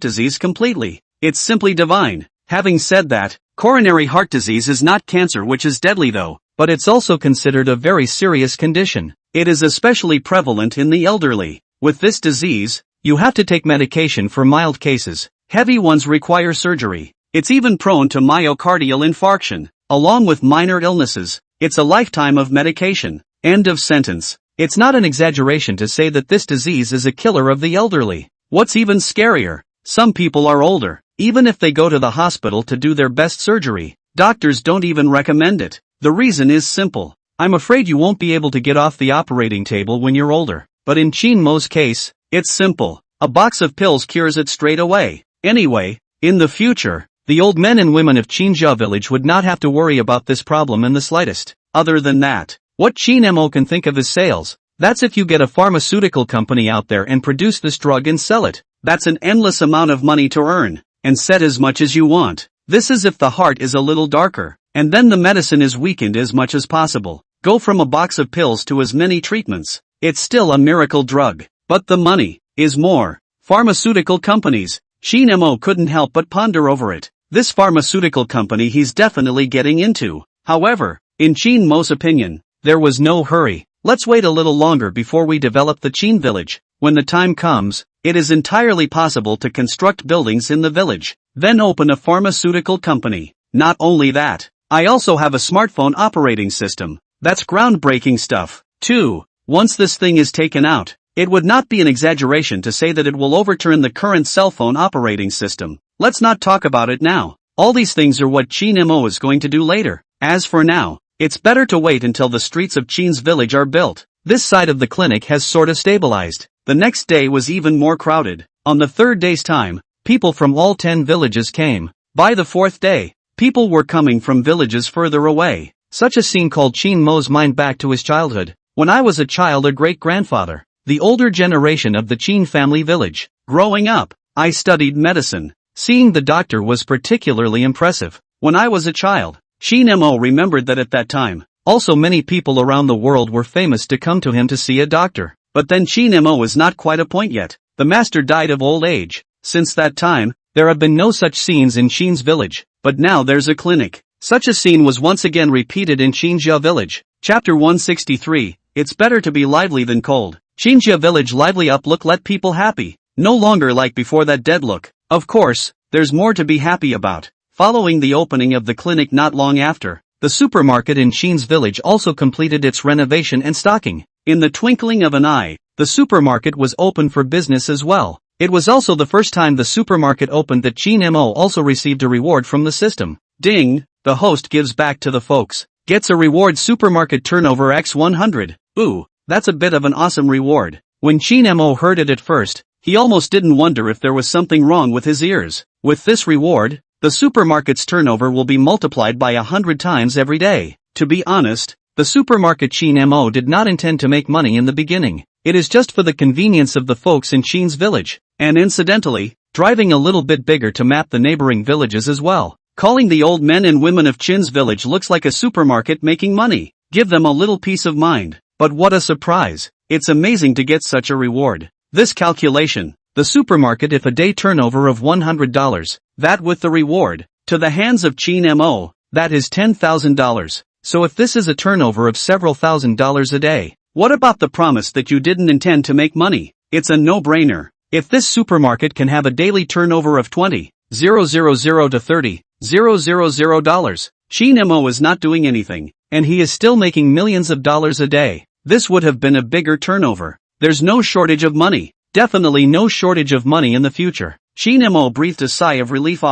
disease completely. It's simply divine. Having said that, coronary heart disease is not cancer which is deadly though, but it's also considered a very serious condition. It is especially prevalent in the elderly. With this disease, you have to take medication for mild cases. Heavy ones require surgery. It's even prone to myocardial infarction, along with minor illnesses. It's a lifetime of medication. End of sentence. It's not an exaggeration to say that this disease is a killer of the elderly. What's even scarier, some people are older. Even if they go to the hospital to do their best surgery, doctors don't even recommend it. The reason is simple. I'm afraid you won't be able to get off the operating table when you're older. But in Qin Mo's case, it's simple. A box of pills cures it straight away. Anyway, in the future, the old men and women of Qinjia village would not have to worry about this problem in the slightest. Other than that, what Qin Mo can think of is sales. That's if you get a pharmaceutical company out there and produce this drug and sell it. That's an endless amount of money to earn, and set as much as you want. This is if the heart is a little darker, and then the medicine is weakened as much as possible. Go from a box of pills to as many treatments. It's still a miracle drug. But the money, is more. Pharmaceutical companies. Shin Mo couldn't help but ponder over it. This pharmaceutical company he's definitely getting into. However, in Shin Mo's opinion, there was no hurry. Let's wait a little longer before we develop the Chin village. When the time comes, it is entirely possible to construct buildings in the village, then open a pharmaceutical company. Not only that, I also have a smartphone operating system. That's groundbreaking stuff. 2. Once this thing is taken out, it would not be an exaggeration to say that it will overturn the current cell phone operating system. Let's not talk about it now. All these things are what Shin Mo is going to do later. As for now, it's better to wait until the streets of Chin's village are built. This side of the clinic has sort of stabilized. The next day was even more crowded. On the third day's time, people from all 10 villages came. By the fourth day, people were coming from villages further away. Such a scene called Shin Mo's mind back to his childhood. When I was a child, a great-grandfather, the older generation of the Chin family village. Growing up, I studied medicine. Seeing the doctor was particularly impressive. When I was a child, Shin Mo remembered that at that time, also many people around the world were famous to come to him to see a doctor. But then Shin Mo was not quite a point yet. The master died of old age. Since that time, there have been no such scenes in Shin's village. But now there's a clinic. Such a scene was once again repeated in Shinjia village. Chapter 163, It's better to be lively than cold. Shinjia village lively up look let people happy. No longer like before that dead look. Of course, there's more to be happy about. Following the opening of the clinic not long after, the supermarket in Shin's village also completed its renovation and stocking. In the twinkling of an eye, the supermarket was open for business as well. It was also the first time the supermarket opened that Shin Mo also received a reward from the system. Ding, the host gives back to the folks. Gets a reward supermarket turnover x 100. Ooh, that's a bit of an awesome reward. When Shin Mo heard it at first, he almost didn't wonder if there was something wrong with his ears. With this reward, the supermarket's turnover will be multiplied by 100 times every day. To be honest, the supermarket Shin Mo did not intend to make money in the beginning. It is just for the convenience of the folks in Shin's village, and incidentally, driving a little bit bigger to map the neighboring villages as well. Calling the old men and women of Chin's village looks like a supermarket making money. Give them a little peace of mind. But what a surprise. It's amazing to get such a reward. This calculation, the supermarket if a day turnover of $100, that with the reward, to the hands of Shin Mo, that is $10,000. So if this is a turnover of several $1,000s a day, what about the promise that you didn't intend to make money? It's a no-brainer. If this supermarket can have a daily turnover of $20,000 to $30,000, Shin Mo is not doing anything, and he is still making millions of dollars a day. This would have been a bigger turnover. There's no shortage of money. Definitely no shortage of money in the future. Shin Mo breathed a sigh of relief.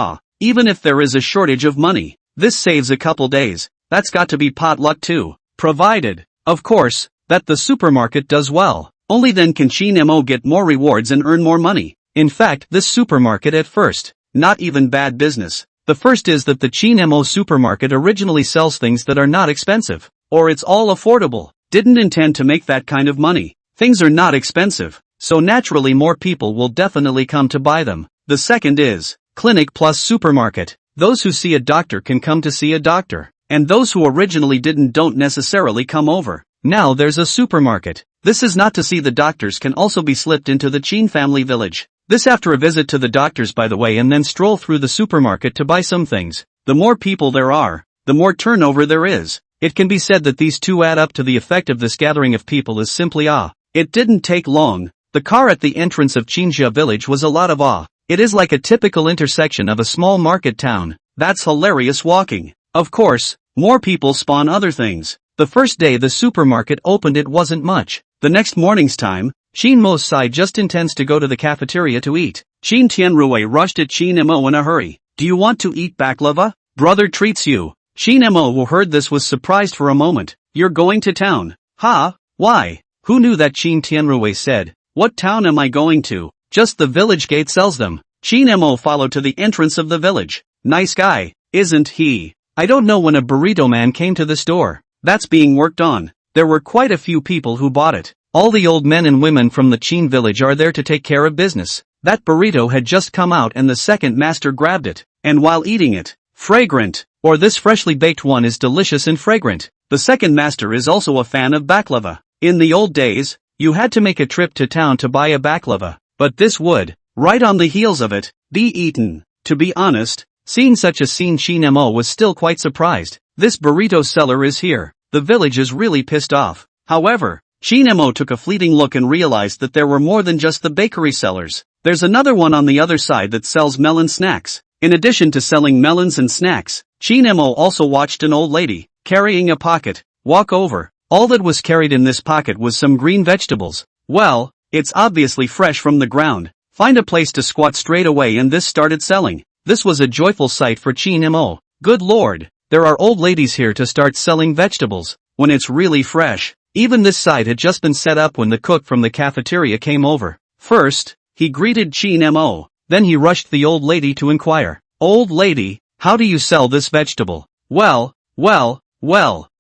Even if there is a shortage of money, this saves a couple days. That's got to be potluck too. Provided, of course, that the supermarket does well. Only then can Shin Mo get more rewards and earn more money. In fact, this supermarket at first, not even bad business. The first is that the Shin Mo supermarket originally sells things that are not expensive. Or it's all affordable. Didn't intend to make that kind of money. Things are not expensive, so naturally more people will definitely come to buy them. The second is, clinic plus supermarket. Those who see a doctor can come to see a doctor. And those who originally don't necessarily come over. Now there's a supermarket. This is not to see the doctors can also be slipped into the Chin family village. This after a visit to the doctors by the way and then stroll through the supermarket to buy some things. The more people there are, the more turnover there is. It can be said that these two add up to the effect of this gathering of people is simply awe. It didn't take long. The car at the entrance of Chinjia village was a lot of awe. It is like a typical intersection of a small market town. That's hilarious walking. Of course, more people spawn other things. The first day the supermarket opened it wasn't much. The next morning's time, Shin Mo's side just intends to go to the cafeteria to eat. Shin Tianrui rushed at Shin Mo in a hurry. Do you want to eat baklava? Brother treats you. Shin Mo who heard this was surprised for a moment. You're going to town? Huh? Why? Who knew that? Shin Tianrui said. What town am I going to? Just the village gate sells them. Shin Mo followed to the entrance of the village. Nice guy, isn't he? I don't know when a burrito man came to the store. That's being worked on. There were quite a few people who bought it. All the old men and women from the Chin village are there to take care of business. That burrito had just come out and the second master grabbed it. And while eating it, fragrant, or this freshly baked one is delicious and fragrant. The second master is also a fan of baklava. In the old days, you had to make a trip to town to buy a baklava. but this would, right on the heels of it, be eaten. To be honest, seeing such a scene, Shin Mo was still quite surprised. This burrito seller is here. The village is really pissed off. However, Shin Mo took a fleeting look and realized that there were more than just the bakery sellers. There's another one on the other side that sells melon snacks. In addition to selling melons and snacks, Shin Mo also watched an old lady, carrying a pocket, walk over. All that was carried in this pocket was some green vegetables. Well, it's obviously fresh from the ground. Find a place to squat straight away, and this started selling. This was a joyful sight for Shin Mo. Good lord, there are old ladies here to start selling vegetables, when it's really fresh. Even this side had just been set up when the cook from the cafeteria came over. First, he greeted Shin Mo, then he rushed the old lady to inquire. Old lady, how do you sell this vegetable? Well,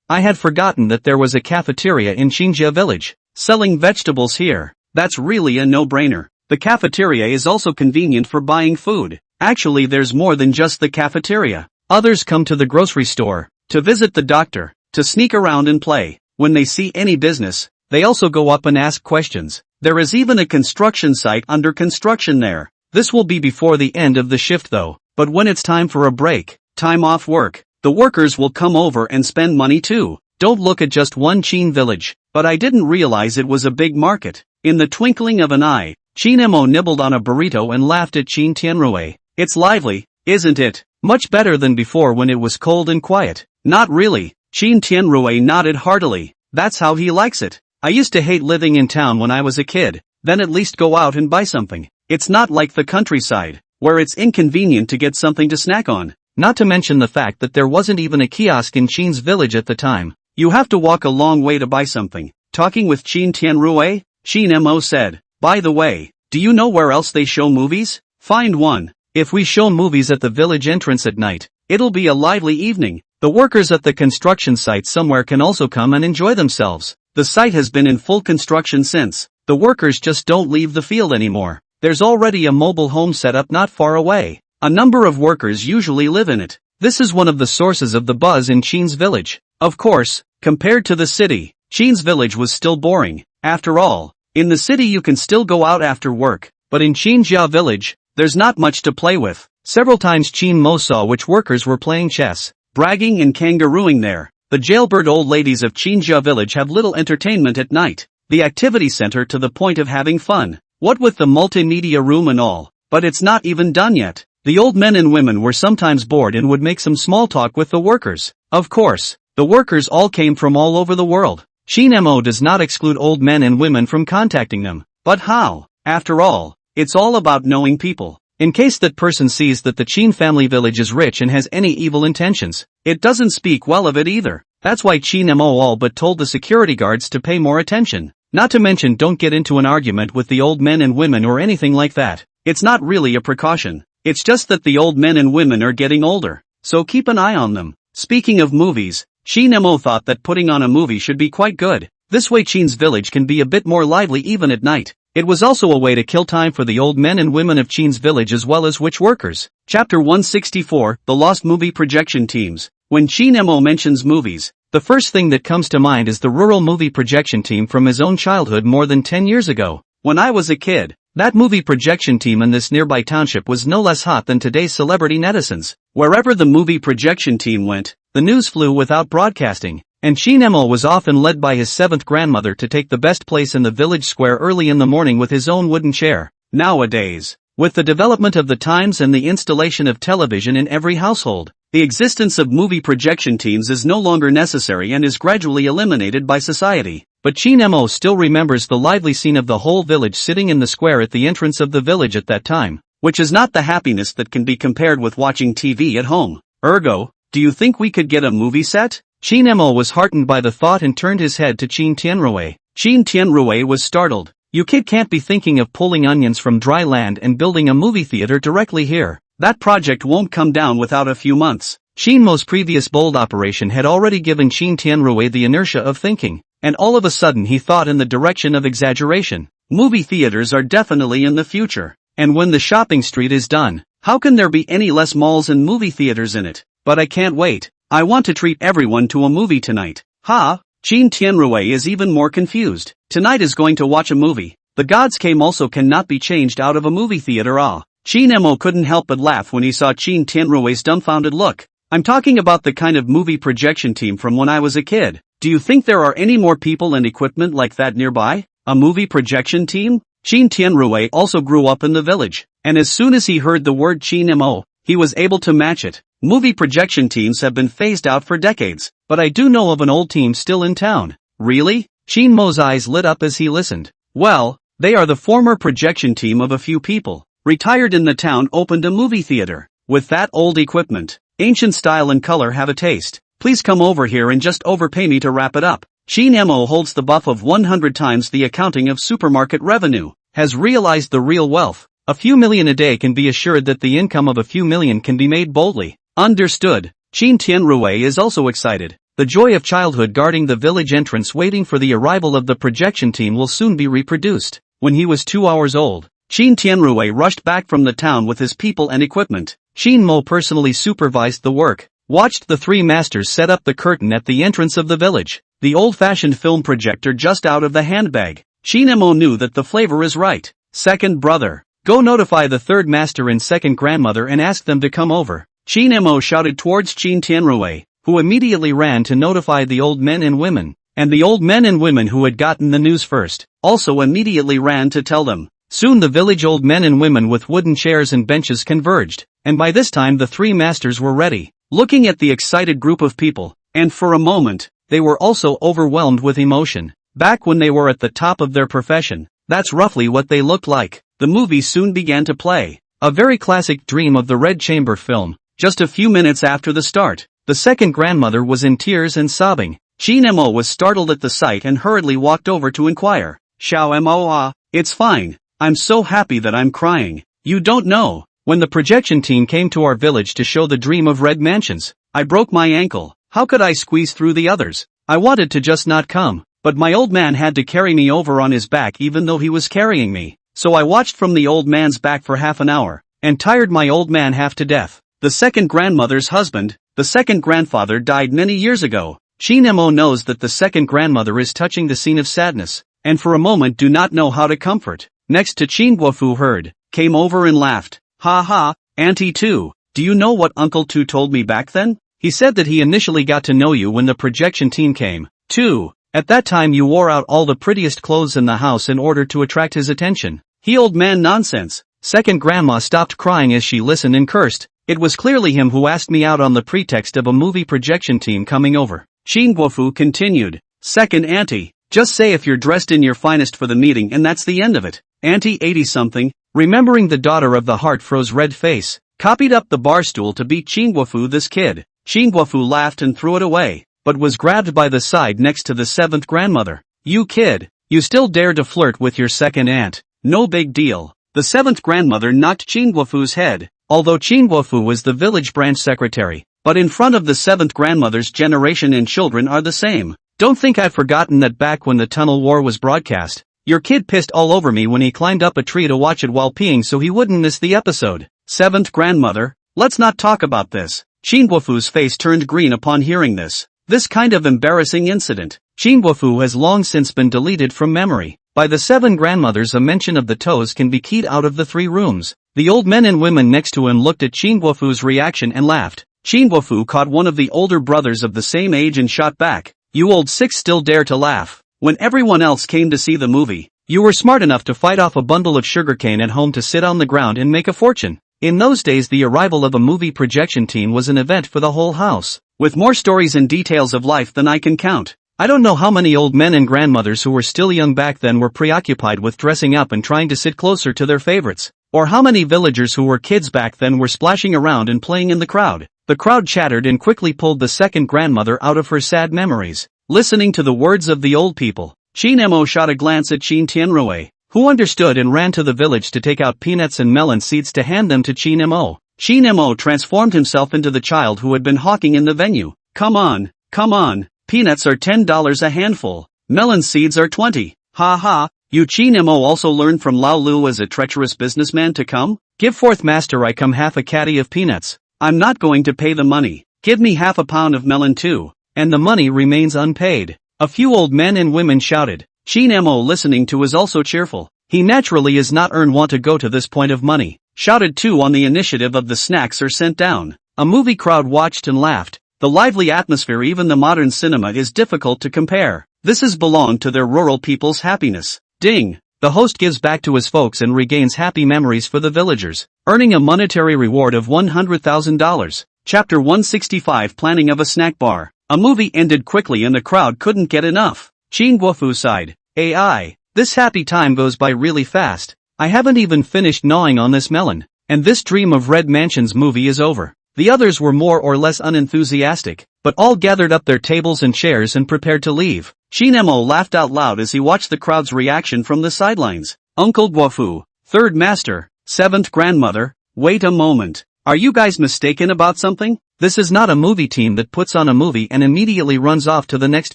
I had forgotten that there was a cafeteria in Shinjia village, selling vegetables here. That's really a no-brainer. The cafeteria is also convenient for buying food. Actually, there's more than just the cafeteria. Others come to the grocery store, to visit the doctor, to sneak around and play. When they see any business, they also go up and ask questions. There is even a construction site under construction there. This will be before the end of the shift though, but when it's time for a break, time off work, the workers will come over and spend money too. Don't look at just one Chin village, but I didn't realize it was a big market. In the twinkling of an eye, Shin Mo nibbled on a burrito and laughed at Shin Tianrui. It's lively, isn't it? Much better than before when it was cold and quiet. Not really. Shin Tianrui nodded heartily. That's how he likes it. I used to hate living in town when I was a kid. Then at least go out and buy something. It's not like the countryside, where it's inconvenient to get something to snack on. Not to mention the fact that there wasn't even a kiosk in Shin's village at the time. You have to walk a long way to buy something. Talking with Shin Tianrui, Shin Mo said, by the way, do you know where else they show movies? Find one. If we show movies at the village entrance at night, it'll be a lively evening. The workers at the construction site somewhere can also come and enjoy themselves. The site has been in full construction since. The workers just don't leave the field anymore. There's already a mobile home set up not far away. A number of workers usually live in it. This is one of the sources of the buzz in Shin's village. Of course, compared to the city, Shin's village was still boring. After all, in the city you can still go out after work, but in Shinjia village, there's not much to play with. Several times Shin Mo saw which workers were playing chess, bragging and kangarooing there. The jailbird old ladies of Shinjia village have little entertainment at night. The activity center to the point of having fun. What with the multimedia room and all. But it's not even done yet. The old men and women were sometimes bored and would make some small talk with the workers. Of course, the workers all came from all over the world. Shin Mo does not exclude old men and women from contacting them. But how? After all, it's all about knowing people. In case that person sees that the Chin family village is rich and has any evil intentions, it doesn't speak well of it either. That's why Shin Mo all but told the security guards to pay more attention. Not to mention don't get into an argument with the old men and women or anything like that. It's not really a precaution. It's just that the old men and women are getting older. So keep an eye on them. Speaking of movies, Shin Mo thought that putting on a movie should be quite good. This way Chin's village can be a bit more lively even at night. It was also a way to kill time for the old men and women of Chin's village as well as witch workers. Chapter 164, The Lost Movie Projection Teams. When Shin Mo mentions movies, the first thing that comes to mind is the rural movie projection team from his own childhood more than 10 years ago. When I was a kid, that movie projection team in this nearby township was no less hot than today's celebrity netizens. Wherever the movie projection team went, the news flew without broadcasting, and Shin Mo was often led by his seventh grandmother to take the best place in the village square early in the morning with his own wooden chair. Nowadays, with the development of the times and the installation of television in every household, the existence of movie projection teams is no longer necessary and is gradually eliminated by society. But Shin Mo still remembers the lively scene of the whole village sitting in the square at the entrance of the village at that time, which is not the happiness that can be compared with watching TV at home. Ergo, do you think we could get a movie set? Shin Mo was heartened by the thought and turned his head to Shin Tianrui. Shin Tianrui was startled. You kid can't be thinking of pulling onions from dry land and building a movie theater directly here. That project won't come down without a few months. Shin Mo's previous bold operation had already given Shin Tianrui the inertia of thinking, and all of a sudden he thought in the direction of exaggeration. Movie theaters are definitely in the future, and when the shopping street is done, how can there be any less malls and movie theaters in it? But I can't wait. I want to treat everyone to a movie tonight. Ha! Shin Tianrui is even more confused. Tonight is going to watch a movie. The gods came also cannot be changed out of a movie theater. Chin Mo couldn't help but laugh when he saw Chin Tianrui's dumbfounded look. I'm talking about the kind of movie projection team from when I was a kid. Do you think there are any more people and equipment like that nearby? A movie projection team? Chin Tianrui also grew up in the village, and as soon as he heard the word Chin Mo, he was able to match it. Movie projection teams have been phased out for decades, but I do know of an old team still in town. Really? Chin Mo's eyes lit up as he listened. Well, they are the former projection team of a few people. Retired in the town opened a movie theater. With that old equipment, ancient style and color have a taste. Please come over here and just overpay me to wrap it up. Chin Mo holds the buff of 100 times the accounting of supermarket revenue. Has realized the real wealth. A few million a day can be assured that the income of a few million can be made boldly. Understood. Chin Tianrui is also excited. The joy of childhood guarding the village entrance waiting for the arrival of the projection team will soon be reproduced. When he was 2 hours old, Chin Tianrui rushed back from the town with his people and equipment. Chin Mo personally supervised the work, watched the three masters set up the curtain at the entrance of the village, the old-fashioned film projector just out of the handbag. Chin Mo knew that the flavor is right. Second brother, go notify the third master and second grandmother and ask them to come over. Chin Mo shouted towards Chin Tianrui, who immediately ran to notify the old men and women. And the old men and women who had gotten the news first, also immediately ran to tell them. Soon the village old men and women with wooden chairs and benches converged, and by this time the three masters were ready, looking at the excited group of people, and for a moment, they were also overwhelmed with emotion. Back when they were at the top of their profession, that's roughly what they looked like. The movie soon began to play. A very classic Dream of the Red Chamber film. Just a few minutes after the start, the second grandmother was in tears and sobbing. Chin Mo was startled at the sight and hurriedly walked over to inquire. Xiao Mo, it's fine. I'm so happy that I'm crying. You don't know. When the projection team came to our village to show the Dream of Red Mansions, I broke my ankle. How could I squeeze through the others? I wanted to just not come, but my old man had to carry me over on his back even though he was carrying me. So I watched from the old man's back for half an hour, and tired my old man half to death. The second grandmother's husband, the second grandfather died many years ago. Chin Mo knows that the second grandmother is touching the scene of sadness, and for a moment do not know how to comfort. Next to Chin Guofu heard, came over and laughed. Ha ha, Auntie Tu, do you know what Uncle Tu told me back then? He said that he initially got to know you when the projection team came. Tu, at that time you wore out all the prettiest clothes in the house in order to attract his attention. He old man nonsense. Second grandma stopped crying as she listened and cursed. It was clearly him who asked me out on the pretext of a movie projection team coming over. Chin Guofu continued. Second auntie, just say if you're dressed in your finest for the meeting and that's the end of it. Auntie 80-something, remembering the daughter of the heart-froze red face, copied up the bar stool to beat Chin Guofu this kid. Chin Guofu laughed and threw it away, but was grabbed by the side next to the seventh grandmother. You kid, you still dare to flirt with your second aunt. No big deal. The seventh grandmother knocked Chin Guofu's head, although Chin Guofu was the village branch secretary, but in front of the seventh grandmother's generation and children are the same. Don't think I've forgotten that back when the Tunnel War was broadcast, your kid pissed all over me when he climbed up a tree to watch it while peeing so he wouldn't miss the episode. Seventh grandmother, let's not talk about this. Chin Guofu's face turned green upon hearing this. This kind of embarrassing incident, Chin Guofu has long since been deleted from memory. By the seven grandmothers a mention of the toes can be keyed out of the 3 rooms. The old men and women next to him looked at Chin Guofu's reaction and laughed. Chin Guofu caught one of the older brothers of the same age and shot back. You old six still dare to laugh. When everyone else came to see the movie, you were smart enough to fight off a bundle of sugarcane at home to sit on the ground and make a fortune. In those days the arrival of a movie projection team was an event for the whole house, with more stories and details of life than I can count. I don't know how many old men and grandmothers who were still young back then were preoccupied with dressing up and trying to sit closer to their favorites, or how many villagers who were kids back then were splashing around and playing in the crowd. The crowd chattered and quickly pulled the second grandmother out of her sad memories. Listening to the words of the old people, Chin Mo shot a glance at Chin Tianrui, who understood and ran to the village to take out peanuts and melon seeds to hand them to Chin Mo. Chin Mo transformed himself into the child who had been hawking in the venue. Come on, come on. Peanuts are $10 a handful. Melon seeds are 20. Ha ha, you Chin Mo also learned from Lao Lu as a treacherous businessman to come? Give forth master I come half a caddy of peanuts. I'm not going to pay the money. Give me half a pound of melon too. And the money remains unpaid. A few old men and women shouted. Chin Mo listening to was also cheerful. He naturally is not want to go to this point of money. Shouted 2 on the initiative of the snacks are sent down. A movie crowd watched and laughed. The lively atmosphere even the modern cinema is difficult to compare. This has belonged to their rural people's happiness. Ding! The host gives back to his folks and regains happy memories for the villagers, earning a monetary reward of $100,000. Chapter 165 Planning of a Snack Bar. A movie ended quickly and the crowd couldn't get enough. Chin Guofu sighed. AI. This happy time goes by really fast. I haven't even finished gnawing on this melon, and this dream of Red Mansion's movie is over. The others were more or less unenthusiastic, but all gathered up their tables and chairs and prepared to leave. Shin Mo laughed out loud as he watched the crowd's reaction from the sidelines. Uncle Guofu, third master, seventh grandmother, wait a moment. Are you guys mistaken about something? This is not a movie team that puts on a movie and immediately runs off to the next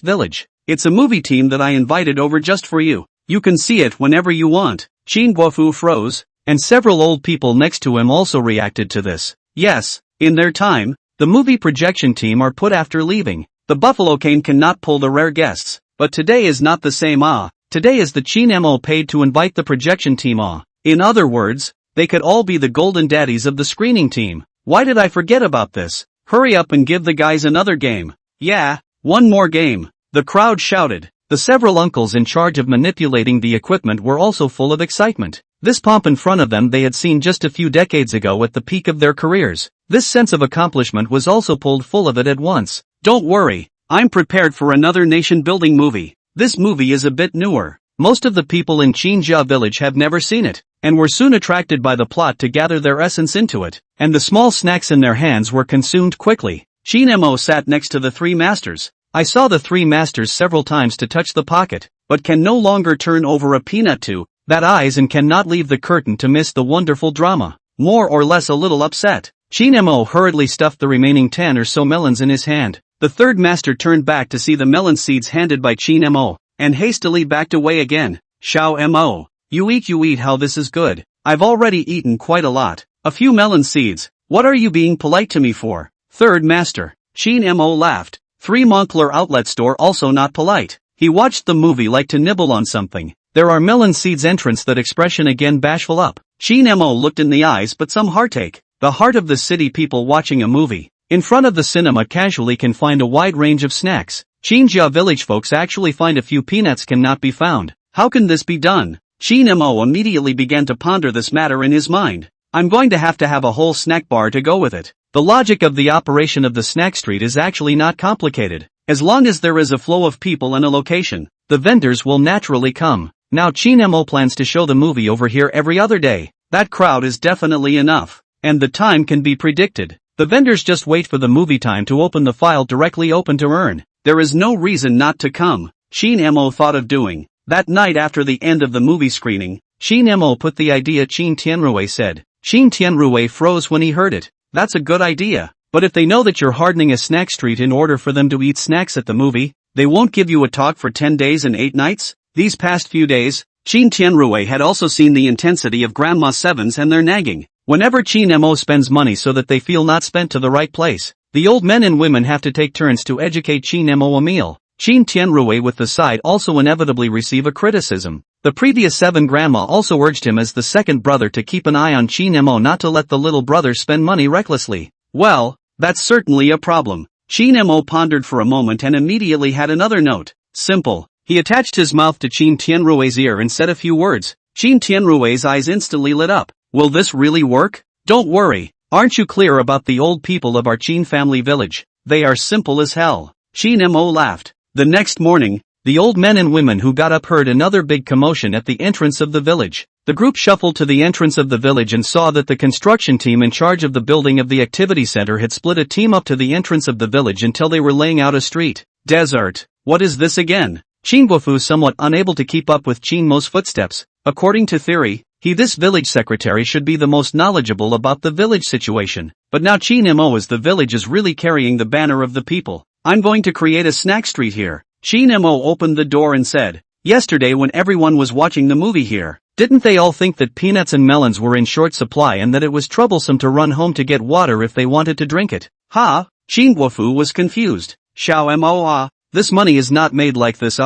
village. It's a movie team that I invited over just for you. You can see it whenever you want. Shin Guofu froze, and several old people next to him also reacted to this. Yes, in their time, the movie projection team are put after leaving. The buffalo cane cannot pull the rare guests, but today is not the same. Today is the Chin Mo paid to invite the projection team. In other words, they could all be the golden daddies of the screening team. Why did I forget about this? Hurry up and give the guys another game. Yeah, one more game. The crowd shouted. The several uncles in charge of manipulating the equipment were also full of excitement. This pomp in front of them they had seen just a few decades ago at the peak of their careers. This sense of accomplishment was also pulled full of it at once. Don't worry, I'm prepared for another nation-building movie. This movie is a bit newer. Most of the people in Qinjia village have never seen it, and were soon attracted by the plot to gather their essence into it, and the small snacks in their hands were consumed quickly. Shin Mo sat next to the 3 masters. I saw the 3 masters several times to touch the pocket, but can no longer turn over a peanut to that eyes and cannot leave the curtain to miss the wonderful drama. More or less a little upset, Shin Mo hurriedly stuffed the remaining 10 or so melons in his hand. The 3rd master turned back to see the melon seeds handed by Shin Mo, and hastily backed away again. Xiao Mo, you eat how this is good. I've already eaten quite a lot. A few melon seeds, what are you being polite to me for? 3rd master, Shin Mo laughed. 3 Moncler outlet store also not polite. He watched the movie like to nibble on something. There are melon seeds entrance that expression again bashful up. Shin Mo looked in the eyes but some heartache. The heart of the city people watching a movie. In front of the cinema casually can find a wide range of snacks. Qinjia village folks actually find a few peanuts cannot be found. How can this be done? Shin Mo immediately began to ponder this matter in his mind. I'm going to have a whole snack bar to go with it. The logic of the operation of the snack street is actually not complicated. As long as there is a flow of people and a location, the vendors will naturally come. Now Shin Mo plans to show the movie over here every other day. That crowd is definitely enough. And the time can be predicted. The vendors just wait for the movie time to open the file directly open to earn. There is no reason not to come. Shin Mo thought of doing. That night after the end of the movie screening, Shin Mo put the idea Qin Tianrui said. Qin Tianrui froze when he heard it. That's a good idea, but if they know that you're hardening a snack street in order for them to eat snacks at the movie, they won't give you a talk for 10 days and 8 nights? These past few days, Qin Tianrui had also seen the intensity of Grandma Sevens and their nagging. Whenever Qin Mo spends money so that they feel not spent to the right place, the old men and women have to take turns to educate Qin Mo a meal. Qin Tianrui with the side also inevitably receive a criticism. The previous 7 grandma also urged him as the second brother to keep an eye on Qin Mo not to let the little brother spend money recklessly. Well, that's certainly a problem. Qin Mo pondered for a moment and immediately had another note. Simple. He attached his mouth to Qin Tianrui's ear and said a few words. Qin Tianrui's eyes instantly lit up. Will this really work? Don't worry. Aren't you clear about the old people of our Qin family village? They are simple as hell. Qin Mo laughed. The next morning, the old men and women who got up heard another big commotion at the entrance of the village. The group shuffled to the entrance of the village and saw that the construction team in charge of the building of the activity center had split a team up to the entrance of the village until they were laying out a street. Desert. What is this again? Qin Guofu somewhat unable to keep up with Qin Mo's footsteps. According to theory, this village secretary should be the most knowledgeable about the village situation. But now Qin Mo as the village is really carrying the banner of the people. I'm going to create a snack street here. Qin Mo opened the door and said, yesterday when everyone was watching the movie here, didn't they all think that peanuts and melons were in short supply and that it was troublesome to run home to get water if they wanted to drink it? Ha! Qin Guofu was confused. Xiao Mo this money is not made like this.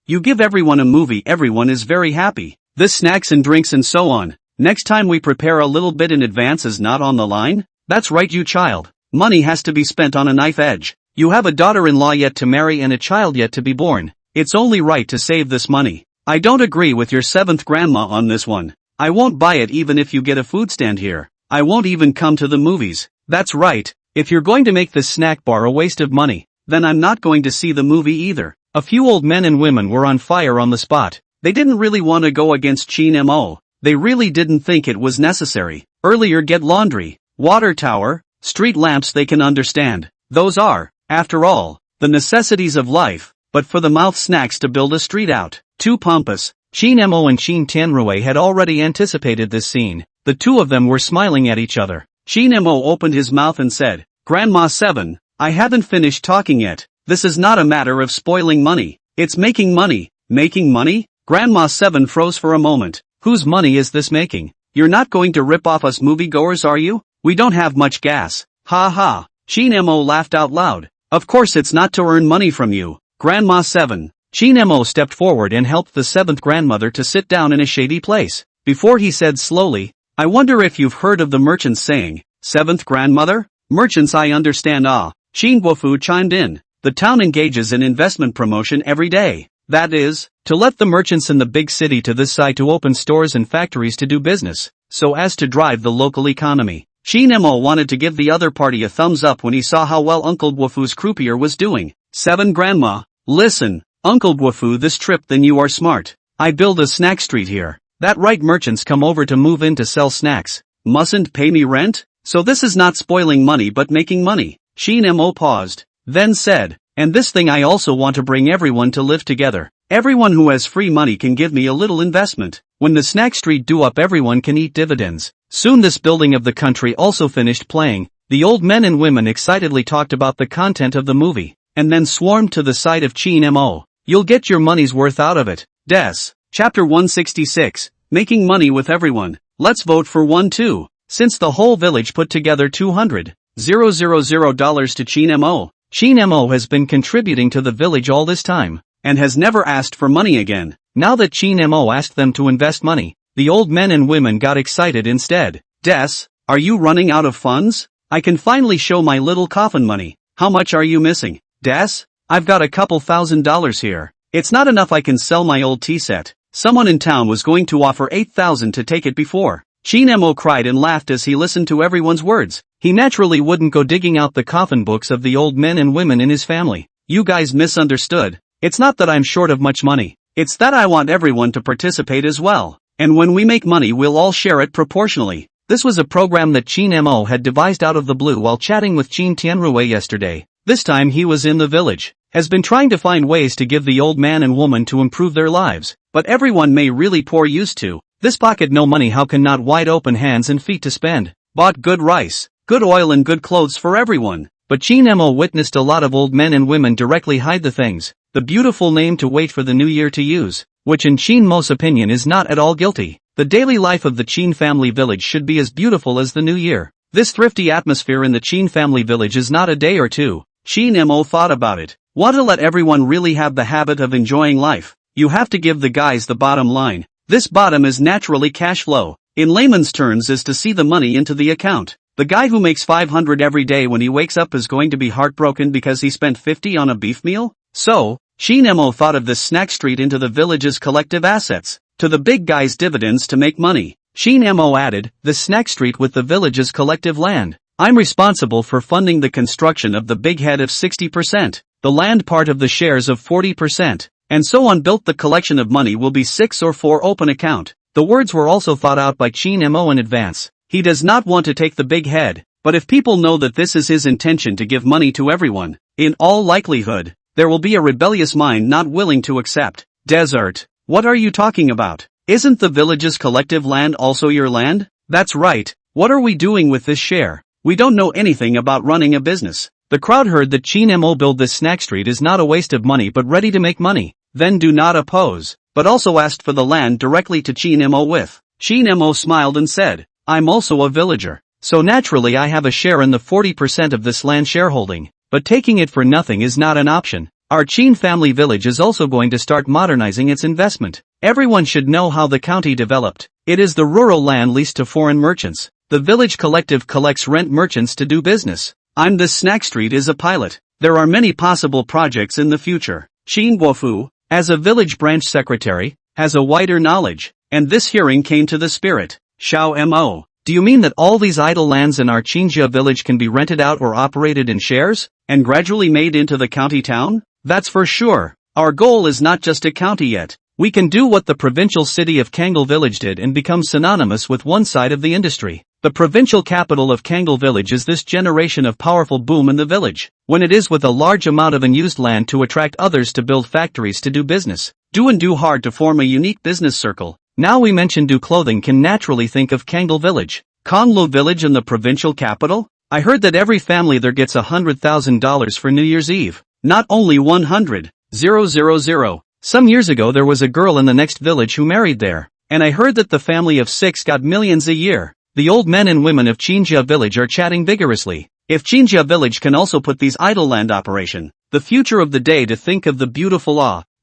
You give everyone a movie, everyone is very happy. This snacks and drinks and so on. Next time we prepare a little bit in advance is not on the line? That's right, you child. Money has to be spent on a knife edge. You have a daughter-in-law yet to marry and a child yet to be born. It's only right to save this money. I don't agree with your seventh grandma on this one. I won't buy it even if you get a food stand here. I won't even come to the movies. That's right. If you're going to make this snack bar a waste of money, then I'm not going to see the movie either. A few old men and women were on fire on the spot. They didn't really want to go against Chin Mo. They really didn't think it was necessary. Earlier, get laundry, water tower, street lamps they can understand. Those are, after all, the necessities of life, but for the mouth snacks to build a street out. Too pompous. Chin Mo and Chin Tianrui had already anticipated this scene. The two of them were smiling at each other. Chin Mo opened his mouth and said, Grandma 7, I haven't finished talking yet. This is not a matter of spoiling money. It's making money. Making money? Grandma 7 froze for a moment. Whose money is this making? You're not going to rip off us moviegoers, are you? We don't have much gas. Ha ha. Chin Mo laughed out loud. Of course it's not to earn money from you. Grandma 7. Chin Mo stepped forward and helped the seventh grandmother to sit down in a shady place. Before he said slowly, I wonder if you've heard of the merchant's saying, seventh grandmother? Merchants, I understand. Chin Guofu chimed in. The town engages in investment promotion every day. That is, to let the merchants in the big city to this side to open stores and factories to do business, so as to drive the local economy. Chin Mo wanted to give the other party a thumbs up when he saw how well Uncle Guofu's croupier was doing. 7 Grandma, listen, Uncle Guofu, this trip then you are smart. I build a snack street here. That right, merchants come over to move in to sell snacks. Mustn't pay me rent? So this is not spoiling money but making money. Chin Mo paused, then said, and this thing I also want to bring everyone to live together. Everyone who has free money can give me a little investment. When the snack street do up, everyone can eat dividends. Soon this building of the country also finished playing. The old men and women excitedly talked about the content of the movie, and then swarmed to the side of Chin Mo. You'll get your money's worth out of it. Des. Chapter 166. Making money with everyone. Let's vote for 1 2. Since the whole village put together $200,000 to Chin Mo. Chin Mo has been contributing to the village all this time, and has never asked for money again. Now that Chin Mo asked them to invest money, the old men and women got excited instead. Des, are you running out of funds? I can finally show my little coffin money. How much are you missing? Des, I've got a couple $1,000s here. It's not enough. I can sell my old tea set. Someone in town was going to offer $8,000 to take it before. Chin Mo cried and laughed as he listened to everyone's words. He naturally wouldn't go digging out the coffin books of the old men and women in his family. You guys misunderstood. It's not that I'm short of much money. It's that I want everyone to participate as well. And when we make money, we'll all share it proportionally. This was a program that Chin Mo had devised out of the blue while chatting with Chin Tianrui yesterday. This time he was in the village. Has been trying to find ways to give the old man and woman to improve their lives. But everyone may really poor used to. This pocket no money, how can not wide open hands and feet to spend. Bought good rice, good oil and good clothes for everyone. But Chin Mo witnessed a lot of old men and women directly hide the things, the beautiful name to wait for the new year to use, which in Chin Mo's opinion is not at all guilty. The daily life of the Chin family village should be as beautiful as the new year. This thrifty atmosphere in the Chin family village is not a day or two. Chin Mo thought about it. Want to let everyone really have the habit of enjoying life? You have to give the guys the bottom line. This bottom is naturally cash flow. In layman's terms is to see the money into the account. The guy who makes $500 every day when he wakes up is going to be heartbroken because he spent $50 on a beef meal? So, Chin Mo thought of this snack street into the village's collective assets, to the big guy's dividends to make money. Chin Mo added, the snack street with the village's collective land. I'm responsible for funding the construction of the big head of 60%, the land part of the shares of 40%, and so on. Built the collection of money will be 6 or 4 open account. The words were also thought out by Chin Mo in advance. He does not want to take the big head, but if people know that this is his intention to give money to everyone, in all likelihood, there will be a rebellious mind not willing to accept. Desert. What are you talking about? Isn't the village's collective land also your land? That's right. What are we doing with this share? We don't know anything about running a business. The crowd heard that Chin Mo build this snack street is not a waste of money but ready to make money. Then do not oppose, but also asked for the land directly to Chin Mo with. Chin Mo smiled and said, I'm also a villager, so naturally I have a share in the 40% of this land shareholding, but taking it for nothing is not an option. Our Chin family village is also going to start modernizing its investment. Everyone should know how the county developed. It is the rural land leased to foreign merchants. The village collective collects rent merchants to do business. I'm this snack street is a pilot. There are many possible projects in the future. Chin Guofu, as a village branch secretary, has a wider knowledge, and this hearing came to the spirit. Xiao Mo. Do you mean that all these idle lands in our Qingjia village can be rented out or operated in shares, and gradually made into the county town? That's for sure. Our goal is not just a county yet. We can do what the provincial city of Kangle Village did and become synonymous with one side of the industry. The provincial capital of Kangle Village is this generation of powerful boom in the village, when it is with a large amount of unused land to attract others to build factories to do business. Do hard to form a unique business circle. Now we mention do clothing can naturally think of Kangle Village. Konglo Village in the provincial capital? I heard that every family there gets $100,000 for New Year's Eve. Not only 100,000. Some years ago there was a girl in the next village who married there, and I heard that the family of 6 got millions a year. The old men and women of Qingjia village are chatting vigorously. If Qingjia village can also put these idle land operation, the future of the day to think of the beautiful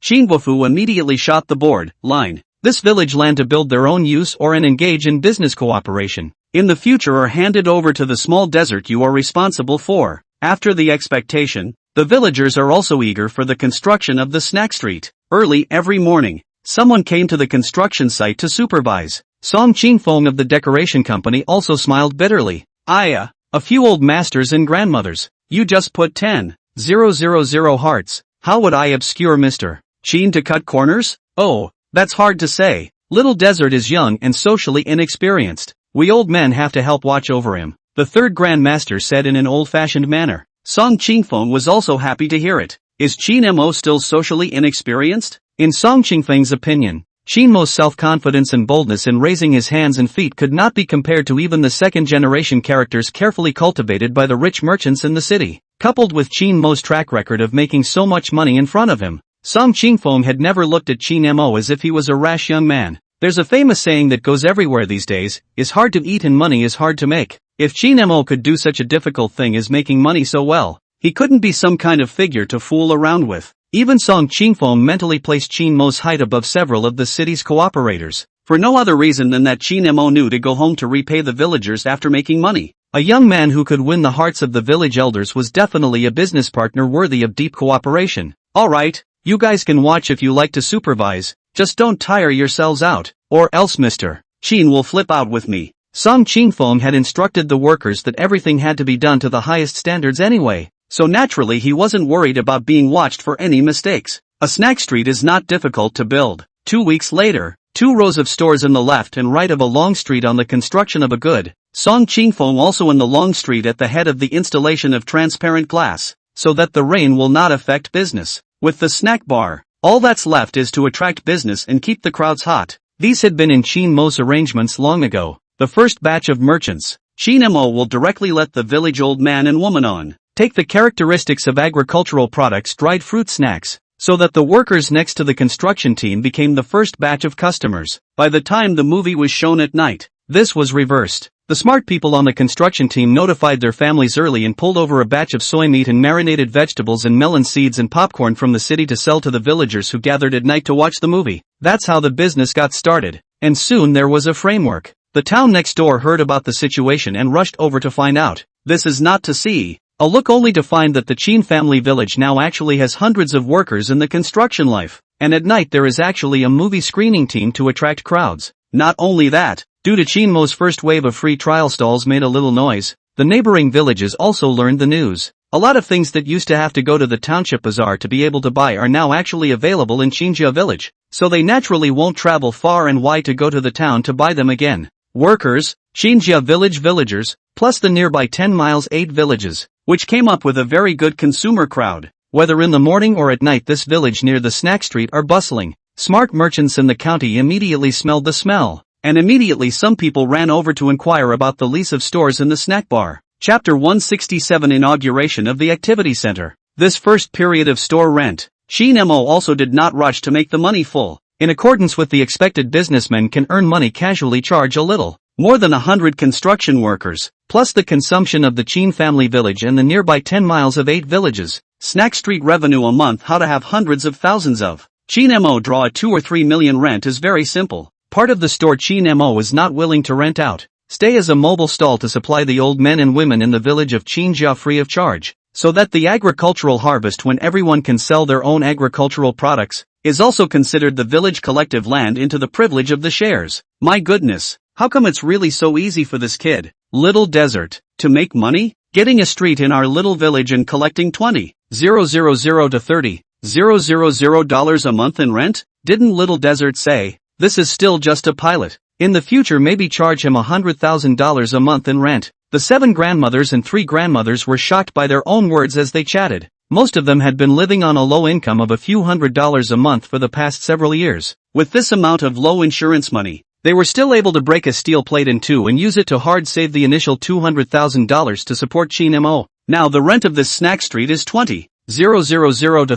Qin Guofu immediately shot the board, line. This village land to build their own use or and engage in business cooperation in the future are handed over to the small desert you are responsible for. After the expectation, the villagers are also eager for the construction of the snack street. Early every morning, someone came to the construction site to supervise. Song Qingfeng of the decoration company also smiled bitterly. A few old masters and grandmothers. You just put 10,000 hearts. How would I obscure Mr. Qin to cut corners? Oh, that's hard to say. Little Desert is young and socially inexperienced. We old men have to help watch over him, the third Grand Master said in an old-fashioned manner. Song Qingfeng was also happy to hear it. Is Qin Mo still socially inexperienced? In Song Qingfeng's opinion, Qin Mo's self-confidence and boldness in raising his hands and feet could not be compared to even the second-generation characters carefully cultivated by the rich merchants in the city. Coupled with Qin Mo's track record of making so much money in front of him, Song Qingfeng had never looked at Qin Mo as if he was a rash young man. There's a famous saying that goes everywhere these days, is hard to eat and money is hard to make. If Qin Mo could do such a difficult thing as making money so well, he couldn't be some kind of figure to fool around with. Even Song Qingfeng mentally placed Qin Mo's height above several of the city's cooperators, for no other reason than that Qin Mo knew to go home to repay the villagers after making money. A young man who could win the hearts of the village elders was definitely a business partner worthy of deep cooperation. Alright, you guys can watch if you like to supervise, just don't tire yourselves out, or else Mr. Qin will flip out with me. Song Qingfeng had instructed the workers that everything had to be done to the highest standards anyway, so naturally he wasn't worried about being watched for any mistakes. A snack street is not difficult to build. 2 weeks later, 2 rows of stores in the left and right of a long street on the construction of a good. Song Qingfeng also in the long street at the head of the installation of transparent glass, so that the rain will not affect business. With the snack bar, all that's left is to attract business and keep the crowds hot. These had been in Qin Mo's arrangements long ago. The first batch of merchants, Qin Mo will directly let the village old man and woman on. Take the characteristics of agricultural products, dried fruit snacks, so that the workers next to the construction team became the first batch of customers. By the time the movie was shown at night, this was reversed. The smart people on the construction team notified their families early and pulled over a batch of soy meat and marinated vegetables and melon seeds and popcorn from the city to sell to the villagers who gathered at night to watch the movie. That's how the business got started. And soon there was a framework. The town next door heard about the situation and rushed over to find out. This is not to see a look only to find that the Qin family village now actually has hundreds of workers in the construction life, and at night there is actually a movie screening team to attract crowds. Not only that, due to Qin Mo's first wave of free trial stalls made a little noise, the neighboring villages also learned the news. A lot of things that used to have to go to the township bazaar to be able to buy are now actually available in Qingjia village, so they naturally won't travel far and wide to go to the town to buy them again. Workers, Qingjia village villagers, plus the nearby 10 miles 8 villages, which came up with a very good consumer crowd. Whether in the morning or at night, this village near the snack street are bustling. Smart merchants in the county immediately smelled the smell, and immediately some people ran over to inquire about the lease of stores in the snack bar. Chapter 167 Inauguration of the Activity Center. This first period of store rent, Qin Mo also did not rush to make the money full. In accordance with the expected, businessmen can earn money casually, charge a little. More than 100 construction workers, plus the consumption of the Chin family village and the nearby 10 miles of 8 villages. Snack Street revenue a month. How to have hundreds of thousands of Chin Mo draw a 2 or 3 million rent is very simple. Part of the store Chin Mo is not willing to rent out. Stay as a mobile stall to supply the old men and women in the village of Chinjia free of charge, so that the agricultural harvest, when everyone can sell their own agricultural products, is also considered the village collective land into the privilege of the shares. My goodness, how come it's really so easy for this kid, Little Desert, to make money? Getting a street in our little village and collecting 20,000 to 30,000 dollars a month in rent? Didn't Little Desert say, this is still just a pilot? In the future maybe charge him $100,000 a month in rent. The 7 grandmothers and 3 grandmothers were shocked by their own words as they chatted. Most of them had been living on a low income of a few $100s a month for the past several years. With this amount of low insurance money, they were still able to break a steel plate in two and use it to hard save the initial $200,000 to support Chin Mo. Now the rent of this snack street is $20,000 to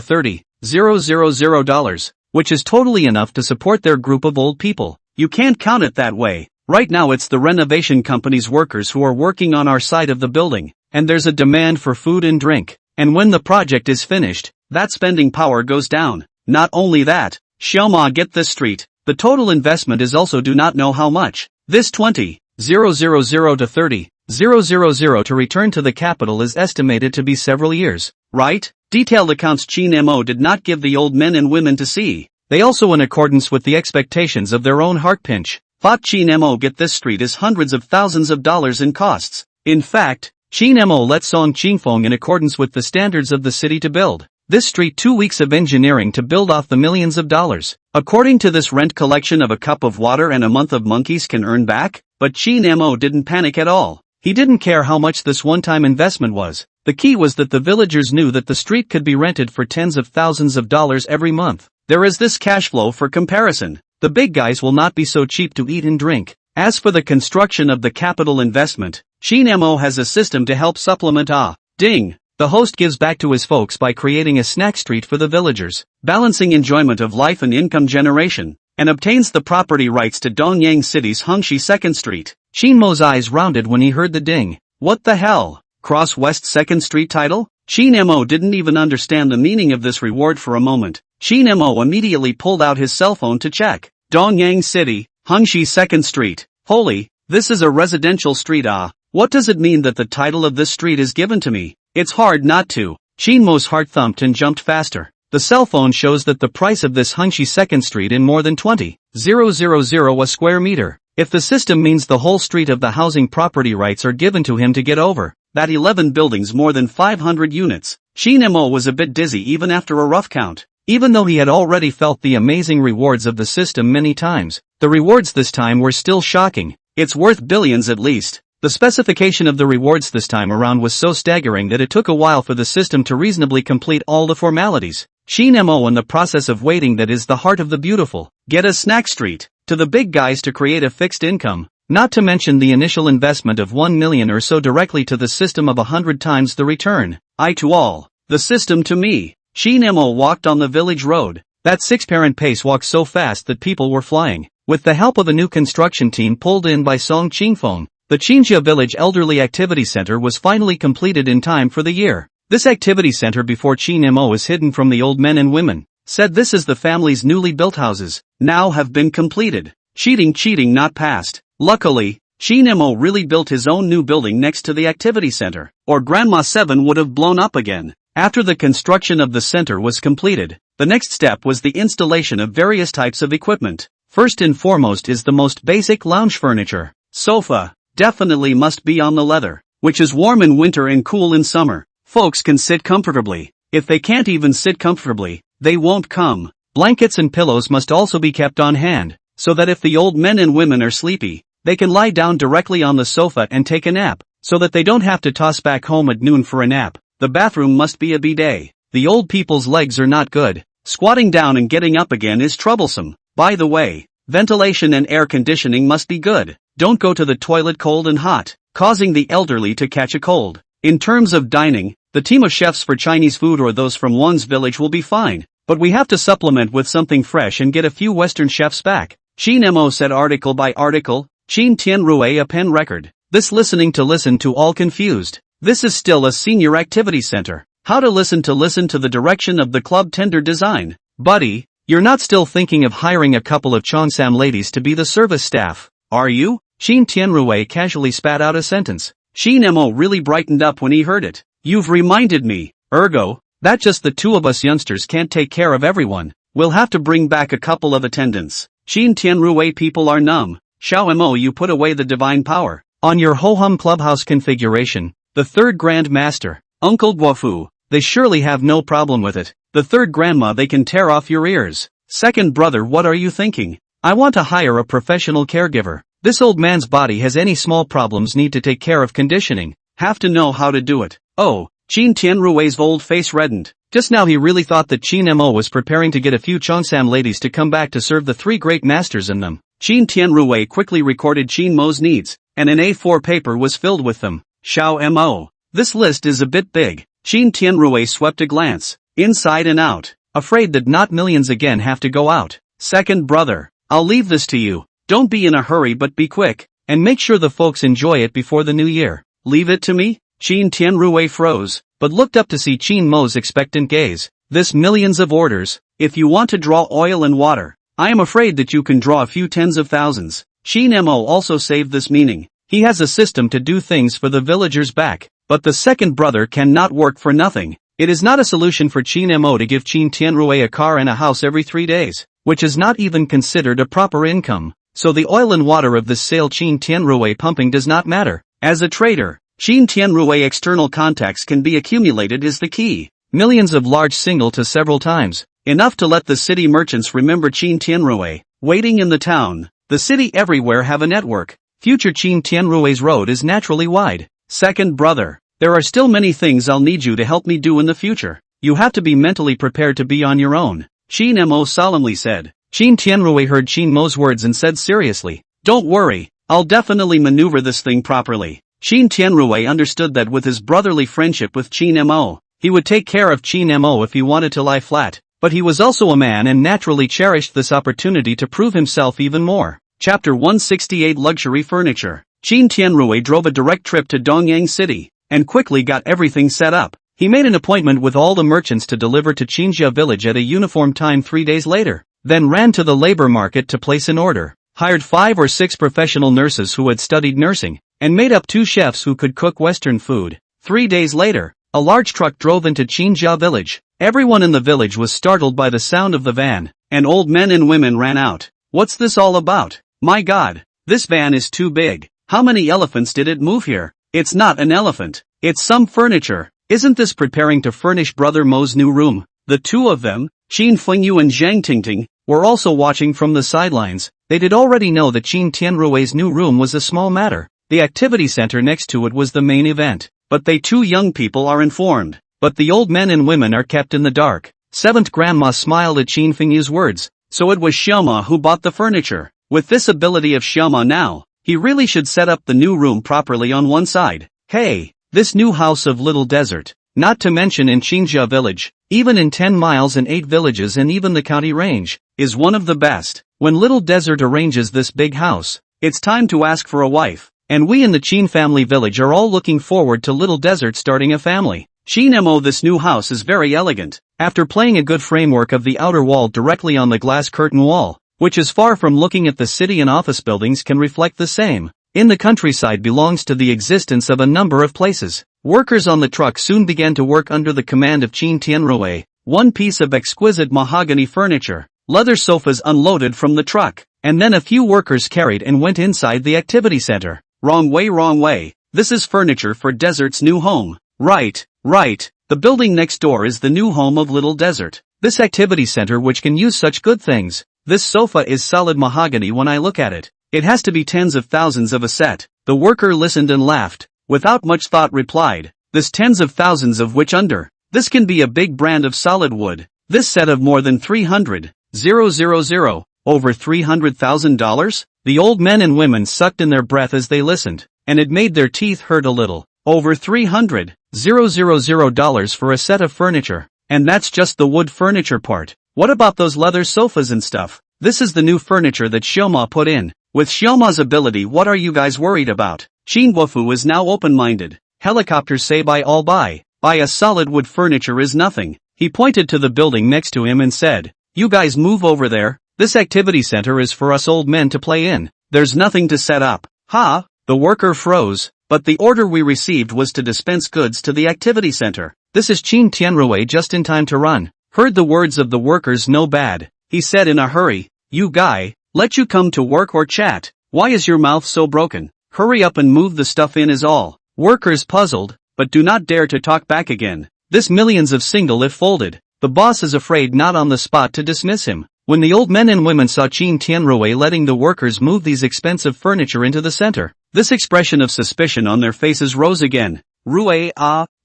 $30,000, which is totally enough to support their group of old people. You can't count it that way. Right now it's the renovation company's workers who are working on our side of the building, and there's a demand for food and drink. And when the project is finished, that spending power goes down. Not only that, Xiaoma, get this street. The total investment is also do not know how much. This 20,000 to 30,000 to return to the capital is estimated to be several years, right? Detailed accounts Chin Mo did not give the old men and women to see. They also, in accordance with the expectations of their own heart pinch, thought Chin Mo get this street is hundreds of thousands of dollars in costs. In fact, Chin Mo let Song Qingfeng in accordance with the standards of the city to build this street 2 weeks of engineering to build off the millions of dollars. According to this rent collection of a cup of water and a month of monkeys can earn back, but Chin Mo didn't panic at all. He didn't care how much this one-time investment was. The key was that the villagers knew that the street could be rented for tens of thousands of dollars every month. There is this cash flow for comparison. The big guys will not be so cheap to eat and drink. As for the construction of the capital investment, Chin Mo has a system to help supplement ding. The host gives back to his folks by creating a snack street for the villagers, balancing enjoyment of life and income generation, and obtains the property rights to Dongyang City's Hengshi 2nd Street. Chin Mo's eyes rounded when he heard the ding. What the hell? Cross West 2nd Street title? Chin Mo didn't even understand the meaning of this reward for a moment. Chin Mo immediately pulled out his cell phone to check. Dongyang City, Hengshi 2nd Street. Holy, this is a residential street. What does it mean that the title of this street is given to me? It's hard not to. Chin Mo's heart thumped and jumped faster. The cell phone shows that the price of this Hengshi 2nd Street in more than 20,000 a square meter. If the system means the whole street of the housing property rights are given to him to get over that 11 buildings, more than 500 units, Chin Mo was a bit dizzy even after a rough count. Even though he had already felt the amazing rewards of the system many times, the rewards this time were still shocking. It's worth billions at least. The specification of the rewards this time around was so staggering that it took a while for the system to reasonably complete all the formalities. Chin Mo, in the process of waiting, that is the heart of the beautiful, get a snack street, to the big guys to create a fixed income, not to mention the initial investment of 1 million or so directly to the system of 100 times the return. I to all, the system to me. Chin Mo walked on the village road. That 6-parent pace walked so fast that people were flying. With the help of a new construction team pulled in by Song Qingfeng, the Qinjia Village Elderly Activity Center was finally completed in time for the year. This activity center, before Chin Mo is hidden from the old men and women, said this is the family's newly built houses, now have been completed. Cheating not passed. Luckily, Chin Mo really built his own new building next to the activity center, or Grandma 7 would have blown up again. After the construction of the center was completed, the next step was the installation of various types of equipment. First and foremost is the most basic lounge furniture. Sofa definitely must be on the leather, which is warm in winter and cool in summer. Folks can sit comfortably. If they can't even sit comfortably, they won't come. Blankets and pillows must also be kept on hand, so that if the old men and women are sleepy, they can lie down directly on the sofa and take a nap, so that they don't have to toss back home at noon for a nap. The bathroom must be a bidet. The old people's legs are not good. Squatting down and getting up again is troublesome. By the way, ventilation and air conditioning must be good. Don't go to the toilet cold and hot, causing the elderly to catch a cold. In terms of dining, the team of chefs for Chinese food or those from one's village will be fine, but we have to supplement with something fresh and get a few Western chefs back. Chin Mo said article by article. Chin Tianrui a pen record. This listening to listen to all confused. This is still a senior activity center. How to listen to the direction of the club tender design. Buddy, you're not still thinking of hiring a couple of Cheongsam ladies to be the service staff, are you? Chin Tianrui casually spat out a sentence. Shin Mo really brightened up when he heard it. You've reminded me, ergo, that just the two of us youngsters can't take care of everyone. We'll have to bring back a couple of attendants. Shin Tianrui people are numb. Xiao Mo, you put away the divine power. On your ho-hum clubhouse configuration, the third Grand Master, Uncle Guofu, they surely have no problem with it. The third grandma, they can tear off your ears. Second brother, what are you thinking? I want to hire a professional caregiver. This old man's body has any small problems need to take care of conditioning. Have to know how to do it. Oh, Chin Tianrui's old face reddened. Just now he really thought that Chin Mo was preparing to get a few Cheongsam ladies to come back to serve the three great masters in them. Chin Tianrui quickly recorded Chin Mo's needs, and an A4 paper was filled with them. Xiao Mo. This list is a bit big. Chin Tianrui swept a glance, inside and out, afraid that not millions again have to go out. Second brother, I'll leave this to you. Don't be in a hurry but be quick, and make sure the folks enjoy it before the new year. Leave it to me? Chin Tianrui froze, but looked up to see Chin Mo's expectant gaze. This millions of orders, if you want to draw oil and water, I am afraid that you can draw a few tens of thousands. Chin Mo also saved this meaning. He has a system to do things for the villagers back, but the second brother cannot work for nothing. It is not a solution for Chin Mo to give Chin Tianrui a car and a house every 3 days, which is not even considered a proper income. So the oil and water of this sale Chin Tianrui pumping does not matter. As a trader, Chin Tianrui external contacts can be accumulated is the key. Millions of large single to several times. Enough to let the city merchants remember Chin Tianrui. Waiting in the town. The city everywhere have a network. Future Chin Tianrui's road is naturally wide. Second brother, there are still many things I'll need you to help me do in the future. You have to be mentally prepared to be on your own. Chin Mo solemnly said. Chin Tianrui heard Chin Mo's words and said seriously, don't worry, I'll definitely maneuver this thing properly. Chin Tianrui understood that with his brotherly friendship with Chin Mo, he would take care of Chin Mo if he wanted to lie flat, but he was also a man and naturally cherished this opportunity to prove himself even more. Chapter 168 Luxury Furniture. Chin Tianrui drove a direct trip to Dongyang City, and quickly got everything set up. He made an appointment with all the merchants to deliver to Qingjia village at a uniform time 3 days later, then ran to the labor market to place an order, hired 5 or 6 professional nurses who had studied nursing, and made up 2 chefs who could cook Western food. 3 days later, a large truck drove into Qingjia village. Everyone in the village was startled by the sound of the van, and old men and women ran out. What's this all about? My God, this van is too big. How many elephants did it move here? It's not an elephant. It's some furniture. Isn't this preparing to furnish Brother Mo's new room? The two of them, Qin Fengyu and Zhang Tingting, were also watching from the sidelines. They did already know that Chin Tianrui's new room was a small matter. The activity center next to it was the main event. But they two young people are informed. But the old men and women are kept in the dark. Seventh grandma smiled at Qin Fengyu's words. So it was Xiaoma who bought the furniture. With this ability of Xiaoma now, he really should set up the new room properly on one side. Hey, this new house of Little Desert, not to mention in Qingjia village, even in 10 miles and 8 villages and even the county range, is one of the best. When Little Desert arranges this big house, it's time to ask for a wife. And we in the Qin family village are all looking forward to Little Desert starting a family. Qin Mo, this new house is very elegant. After playing a good framework of the outer wall directly on the glass curtain wall, which is far from looking at the city and office buildings can reflect the same. In the countryside belongs to the existence of a number of places. Workers on the truck soon began to work under the command of Chin Tianrui. One piece of exquisite mahogany furniture, leather sofas unloaded from the truck, and then a few workers carried and went inside the activity center. Wrong way. This is furniture for Desert's new home. Right. The building next door is the new home of Little Desert. This activity center which can use such good things. This sofa is solid mahogany when I look at it. It has to be tens of thousands of a set. The worker listened and laughed. Without much thought replied. This tens of thousands of which under. This can be a big brand of solid wood. This set of more than 300,000. Over $300,000? The old men and women sucked in their breath as they listened, and it made their teeth hurt a little. Over $300,000 for a set of furniture. And that's just the wood furniture part. What about those leather sofas and stuff? This is the new furniture that Xiaoma put in. With Xiaoma's ability, what are you guys worried about? Qin Guofu is now open-minded. Helicopters say buy all buy. Buy a solid wood furniture is nothing. He pointed to the building next to him and said, you guys move over there. This activity center is for us old men to play in. There's nothing to set up. Ha! The worker froze, but the order we received was to dispense goods to the activity center. This is Qin Tianrui just in time to run. Heard the words of the workers, no bad. He said in a hurry, you guy, let you come to work or chat. Why is your mouth so broken? Hurry up and move the stuff in is all. Workers puzzled, but do not dare to talk back again. This millions of single if folded. The boss is afraid not on the spot to dismiss him. When the old men and women saw Qin Tianrui letting the workers move these expensive furniture into the center, this expression of suspicion on their faces rose again. Rui,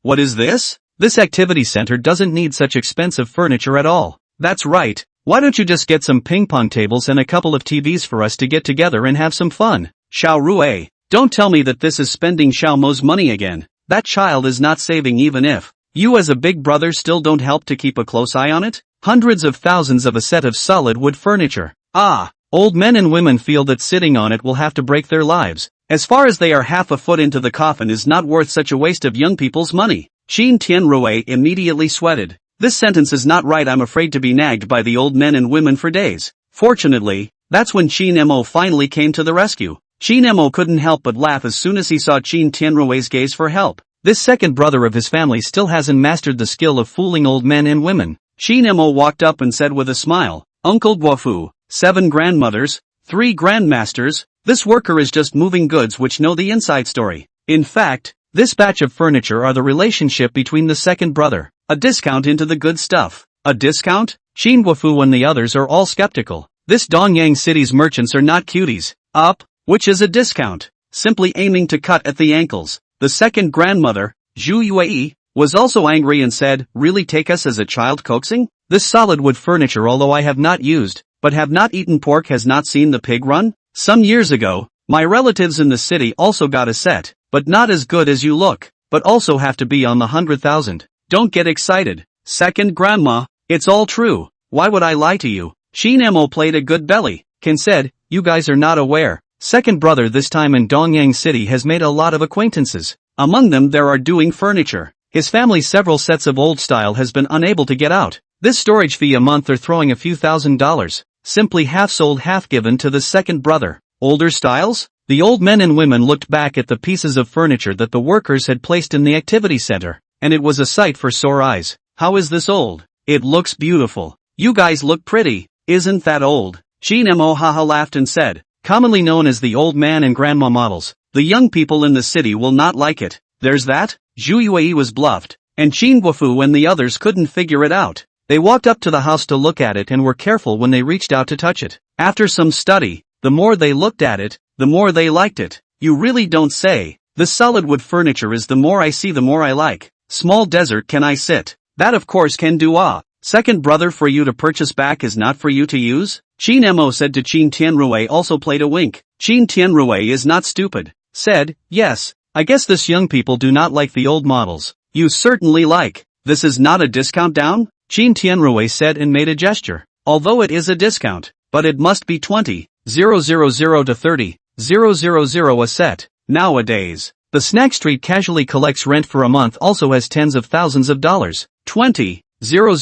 what is this? This activity center doesn't need such expensive furniture at all. That's right. Why don't you just get some ping pong tables and a couple of TVs for us to get together and have some fun? Xiao Rui, don't tell me that this is spending Xiao Mo's money again. That child is not saving even if you as a big brother still don't help to keep a close eye on it? Hundreds of thousands of a set of solid wood furniture. Old men and women feel that sitting on it will have to break their lives. As far as they are half a foot into the coffin is not worth such a waste of young people's money. Qin Tianrui immediately sweated. This sentence is not right. I'm afraid to be nagged by the old men and women for days. Fortunately, that's when Qin Mo finally came to the rescue. Qin Mo couldn't help but laugh as soon as he saw Qin Tianrui's gaze for help. This second brother of his family still hasn't mastered the skill of fooling old men and women. Qin Mo walked up and said with a smile, Uncle Guofu, 7 grandmothers, 3 grandmasters, this worker is just moving goods which know the inside story. In fact, this batch of furniture are the relationship between the second brother. A discount into the good stuff. A discount? Qin Guofu and the others are all skeptical. This Dongyang City's merchants are not cuties. Which is a discount. Simply aiming to cut at the ankles. The second grandmother, Zhu Yue, was also angry and said, really take us as a child coaxing? This solid wood furniture, although I have not used, but have not eaten pork, has not seen the pig run? Some years ago, my relatives in the city also got a set, but not as good as you look, but also have to be on the 100,000. Don't get excited. Second grandma, it's all true. Why would I lie to you? Qin Mo played a good belly. Ken said, you guys are not aware. Second brother this time in Dongyang City has made a lot of acquaintances. Among them there are doing furniture. His family's several sets of old style has been unable to get out. This storage fee a month they're throwing a few $1,000s. Simply half sold half given to the second brother. Older styles? The old men and women looked back at the pieces of furniture that the workers had placed in the activity center, and it was a sight for sore eyes. How is this old? It looks beautiful. You guys look pretty. Isn't that old? Qin Mo haha laughed and said, commonly known as the old man and grandma models. The young people in the city will not like it. There's that? Zhu Yue was bluffed, and Qin Guofu and the others couldn't figure it out. They walked up to the house to look at it and were careful when they reached out to touch it. After some study, the more they looked at it, the more they liked it. You really don't say. The solid wood furniture is the more I see the more I like. Small desert can I sit? That of course can do. Second brother, for you to purchase back is not for you to use? Qin Mo said to Qin Tianrui, also played a wink. Qin Tianrui is not stupid. Said, yes, I guess this young people do not like the old models. You certainly like. This is not a discount down? Qin Tianrui said and made a gesture. Although it is a discount, but it must be 20,000 to 30,000 a set. Nowadays, the snack street casually collects rent for a month, also has tens of thousands of dollars. 20,000 to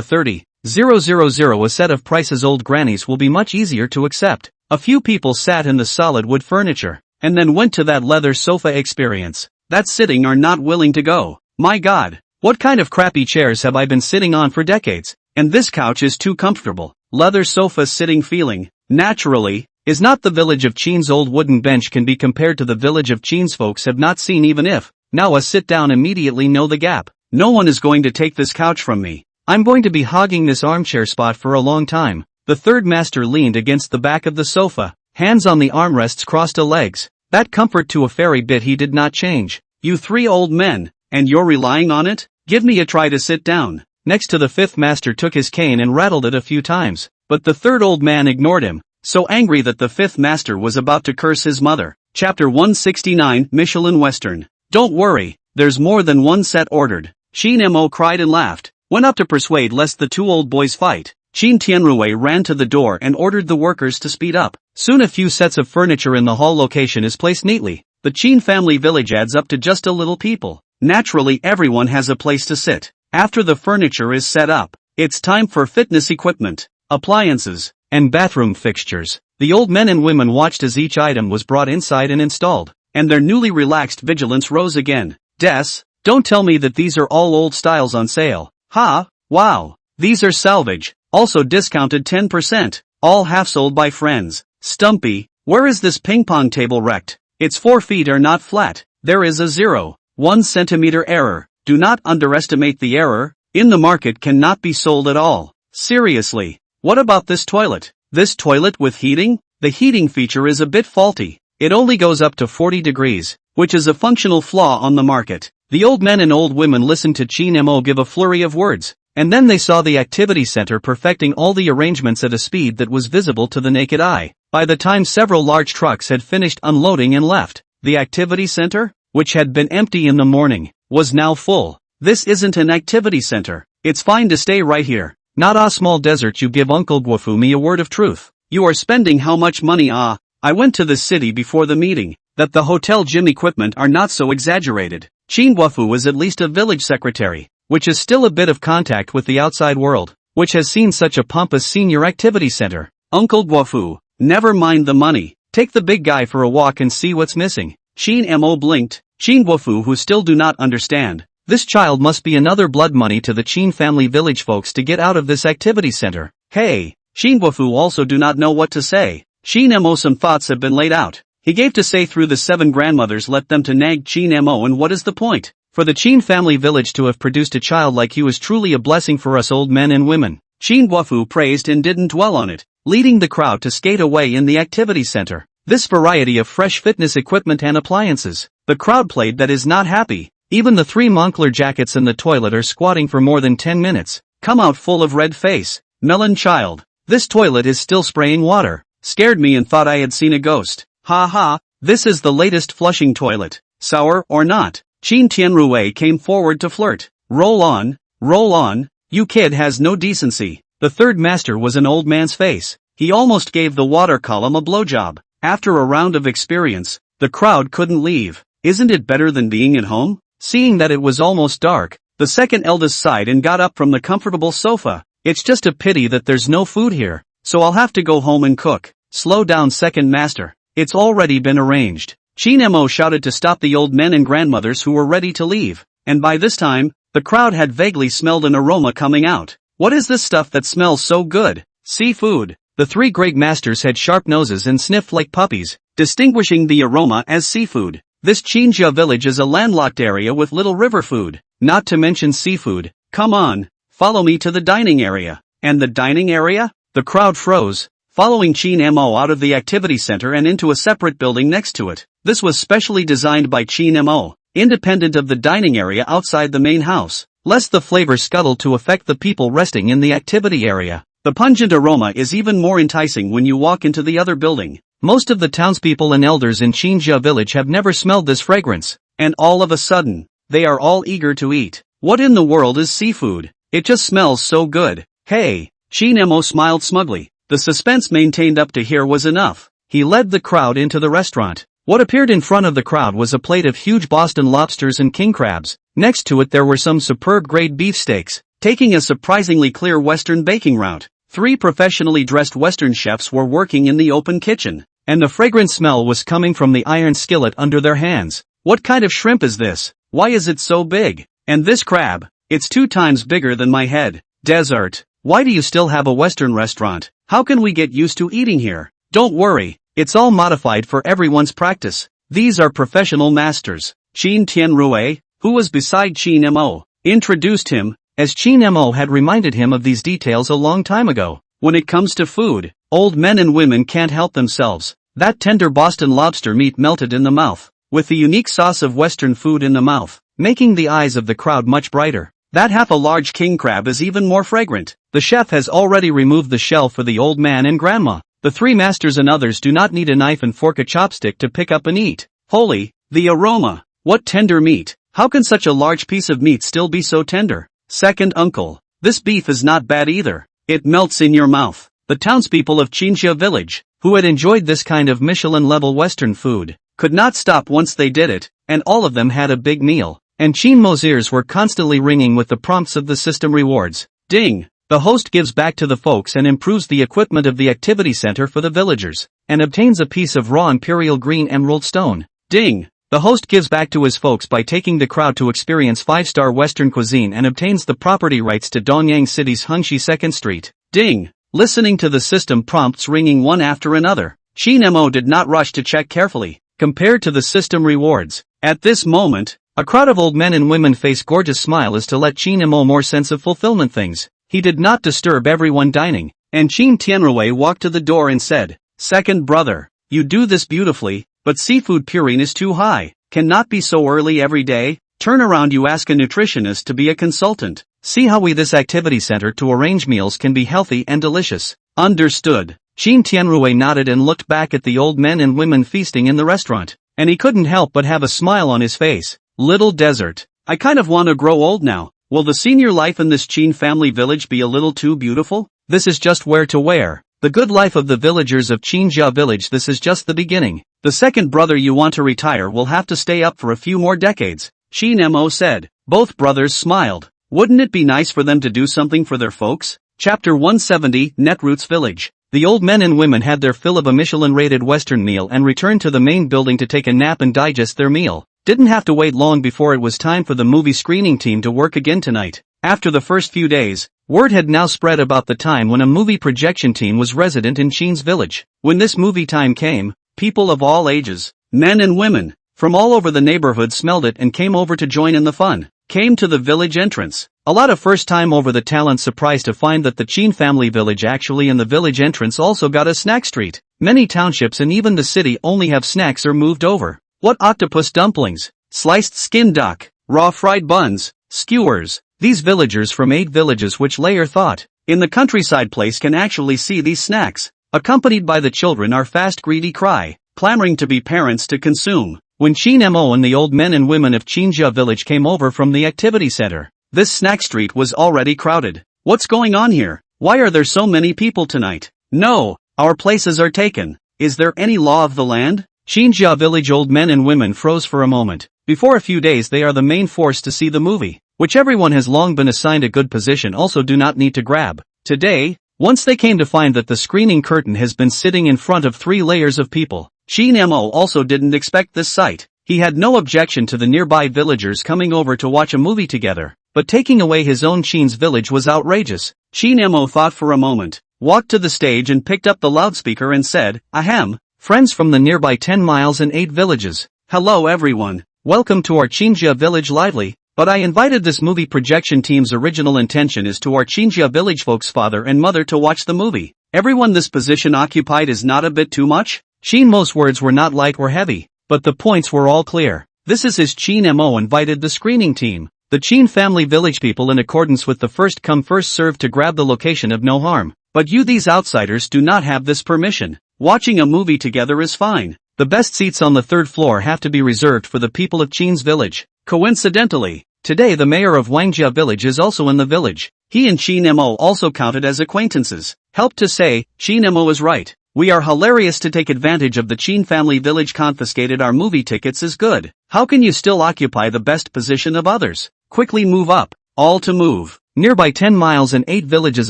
30,000 a set of prices. Old grannies will be much easier to accept. A few people sat in the solid wood furniture, and then went to that leather sofa experience. That sitting are not willing to go. My God, what kind of crappy chairs have I been sitting on for decades? And this couch is too comfortable. Leather sofa sitting feeling, naturally, is not. The village of Qin's old wooden bench can be compared to the village of Qin's folks have not seen even if. Now a sit down immediately know the gap. No one is going to take this couch from me. I'm going to be hogging this armchair spot for a long time. The third master leaned against the back of the sofa, hands on the armrests, crossed legs. That comfort to a fairy bit he did not change. You 3 old men, and you're relying on it? Give me a try to sit down. Next to the fifth master took his cane and rattled it a few times, but the third old man ignored him, so angry that the fifth master was about to curse his mother. Chapter 169, Michelin Western. Don't worry, there's more than one set ordered. Qin Mo cried and laughed, went up to persuade lest the 2 old boys fight. Qin Tianrui ran to the door and ordered the workers to speed up. Soon a few sets of furniture in the hall location is placed neatly. The Chin family village adds up to just a little people. Naturally everyone has a place to sit. After the furniture is set up, it's time for fitness equipment, appliances, and bathroom fixtures. The old men and women watched as each item was brought inside and installed, and their newly relaxed vigilance rose again. Don't tell me that these are all old styles on sale. Ha, wow, these are salvage, also discounted 10%, all half sold by friends. Stumpy, where is this ping pong table wrecked? Its 4 feet are not flat, there is a 0.1 centimeter error. Do not underestimate the error, in the market cannot be sold at all. Seriously, what about this toilet? This toilet with heating? The heating feature is a bit faulty. It only goes up to 40 degrees, which is a functional flaw on the market. The old men and old women listened to Chin Mo give a flurry of words, and then they saw the activity center perfecting all the arrangements at a speed that was visible to the naked eye. By the time several large trucks had finished unloading and left, the activity center, which had been empty in the morning, was now full. This isn't an activity center. It's fine to stay right here. Not a small desert. You give Uncle Guofu me a word of truth. You are spending how much money? I went to the city before the meeting, that the hotel gym equipment are not so exaggerated. Chin Guofu is at least a village secretary, which is still a bit of contact with the outside world, which has seen such a pompous senior activity center. Uncle Guofu, never mind the money. Take the big guy for a walk and see what's missing. Chin Mo blinked. Chin Guofu, who still do not understand. This child must be another blood money to the Chin family village folks to get out of this activity center. Hey, Chin Guofu also do not know what to say. Chin Mo, some thoughts have been laid out. He gave to say through the 7 grandmothers, let them to nag Chin Mo, and what is the point? For the Chin family village to have produced a child like you is truly a blessing for us old men and women. Chin Guofu praised and didn't dwell on it, leading the crowd to skate away in the activity center. This variety of fresh fitness equipment and appliances. The crowd played that is not happy. Even the 3 Moncler jackets in the toilet are squatting for more than 10 minutes. Come out full of red face. Melon child. This toilet is still spraying water. Scared me and thought I had seen a ghost. Ha ha, this is the latest flushing toilet. Sour or not? Chin Tianrui came forward to flirt. Roll on, you kid has no decency. The third master was an old man's face. He almost gave the water column a blowjob. After a round of experience, the crowd couldn't leave. Isn't it better than being at home? Seeing that it was almost dark, the second eldest sighed and got up from the comfortable sofa. It's just a pity that there's no food here, so I'll have to go home and cook. Slow down, second master. It's already been arranged. Chin Mo shouted to stop the old men and grandmothers who were ready to leave, and by this time, the crowd had vaguely smelled an aroma coming out. What is this stuff that smells so good? Seafood. The 3 great masters had sharp noses and sniffed like puppies, distinguishing the aroma as seafood. This Chinjia village is a landlocked area with little river food, not to mention seafood. Come on, follow me to the dining area. And the dining area? The crowd froze, following Chin Mo out of the activity center and into a separate building next to it. This was specially designed by Chin Mo, independent of the dining area outside the main house, lest the flavor scuttle to affect the people resting in the activity area. The pungent aroma is even more enticing when you walk into the other building. Most of the townspeople and elders in Chinjia village have never smelled this fragrance, and all of a sudden, they are all eager to eat. What in the world is seafood? It just smells so good. Hey, Chin Mo smiled smugly. The suspense maintained up to here was enough. He led the crowd into the restaurant. What appeared in front of the crowd was a plate of huge Boston lobsters and king crabs. Next to it there were some superb grade beefsteaks. Taking a surprisingly clear Western baking route, 3 professionally dressed Western chefs were working in the open kitchen, and the fragrant smell was coming from the iron skillet under their hands. What kind of shrimp is this? Why is it so big? And this crab? It's 2 times bigger than my head. Desert. Why do you still have a Western restaurant? How can we get used to eating here? Don't worry, it's all modified for everyone's practice. These are professional masters. Chin Tianrui, who was beside Chin Mo, introduced him, as Chin Mo had reminded him of these details a long time ago. When it comes to food, old men and women can't help themselves. That tender Boston lobster meat melted in the mouth, with the unique sauce of Western food in the mouth, making the eyes of the crowd much brighter. That half a large king crab is even more fragrant. The chef has already removed the shell for the old man and grandma. The 3 masters and others do not need a knife and fork, a chopstick to pick up and eat. Holy, the aroma! What tender meat! How can such a large piece of meat still be so tender? Second uncle, this beef is not bad either. It melts in your mouth. The townspeople of Chinjia village, who who had enjoyed this kind of Michelin-level Western food, could not stop once they did it, and all of them had a big meal. And Chin Mo's ears were constantly ringing with the prompts of the system rewards. Ding! The host gives back to the folks and improves the equipment of the activity center for the villagers, and obtains a piece of raw imperial green emerald stone. Ding! The host gives back to his folks by taking the crowd to experience 5-star Western cuisine and obtains the property rights to Donyang City's Hungshi 2nd Street. Ding! Listening to the system prompts ringing one after another, Chin Mo did not rush to check carefully, compared to the system rewards. At this moment, a crowd of old men and women face gorgeous smile as to let Chin Mo more sense of fulfillment things. He did not disturb everyone dining, and Chin Tianrui walked to the door and said, "Second brother, you do this beautifully, but seafood purine is too high, cannot be so early every day. Turn around, you ask a nutritionist to be a consultant. See how we this activity center to arrange meals can be healthy and delicious." Understood. Chin Tianrui nodded and looked back at the old men and women feasting in the restaurant, and he couldn't help but have a smile on his face. Little desert. I kind of want to grow old now. Will the senior life in this Chin family village be a little too beautiful? This is just where to wear. The good life of the villagers of Qinjia village. This is just the beginning. The second brother you want to retire will have to stay up for a few more decades, Chin Mo said. Both brothers smiled. Wouldn't it be nice for them to do something for their folks? Chapter 170, Netroots Village. The old men and women had their fill of a Michelin-rated Western meal and returned to the main building to take a nap and digest their meal. Didn't have to wait long before it was time for the movie screening team to work again tonight. After the first few days, word had now spread about the time when a movie projection team was resident in Chin's village. When this movie time came, people of all ages, men and women, from all over the neighborhood smelled it and came over to join in the fun. Came to the village entrance. A lot of first time over the talent surprised to find that the Chin family village actually in the village entrance also got a snack street. Many townships and even the city only have snacks or moved over. What octopus dumplings, sliced skin duck, raw fried buns, skewers. These villagers from 8 villages which layer thought in the countryside place can actually see these snacks, accompanied by the children are fast greedy cry, clamoring to be parents to consume. When Chin Mo and the old men and women of Qinjia village came over from the activity center, this snack street was already crowded. What's going on here? Why are there so many people tonight? No, our places are taken. Is there any law of the land? Qinjia village old men and women froze for a moment. Before a few days they are the main force to see the movie, which everyone has long been assigned a good position also do not need to grab. Today, once they came to find that the screening curtain has been sitting in front of 3 layers of people, Chin Mo also didn't expect this sight. He had no objection to the nearby villagers coming over to watch a movie together, but taking away his own Chin's village was outrageous. Chin Mo thought for a moment, walked to the stage and picked up the loudspeaker and said, "Ahem, friends from the nearby 10 miles and 8 villages. Hello everyone, welcome to our Qinjia village lively, but I invited this movie projection team's original intention is to our Qinjia village folks' father and mother to watch the movie. Everyone this position occupied is not a bit too much?" Chin Mo's words were not light or heavy, but the points were all clear. This is his Chin Mo invited the screening team, the Chin family village people in accordance with the first come first served to grab the location of no harm. But you these outsiders do not have this permission. Watching a movie together is fine. The best seats on the 3rd floor have to be reserved for the people of Chin's village. Coincidentally, today the mayor of Wangjia village is also in the village. He and Chin Mo also counted as acquaintances. Help to say, Chin Mo is right. We are hilarious to take advantage of the Chin family village confiscated our movie tickets is good. How can you still occupy the best position of others? Quickly move up. All to move. Nearby 10 miles and 8 villages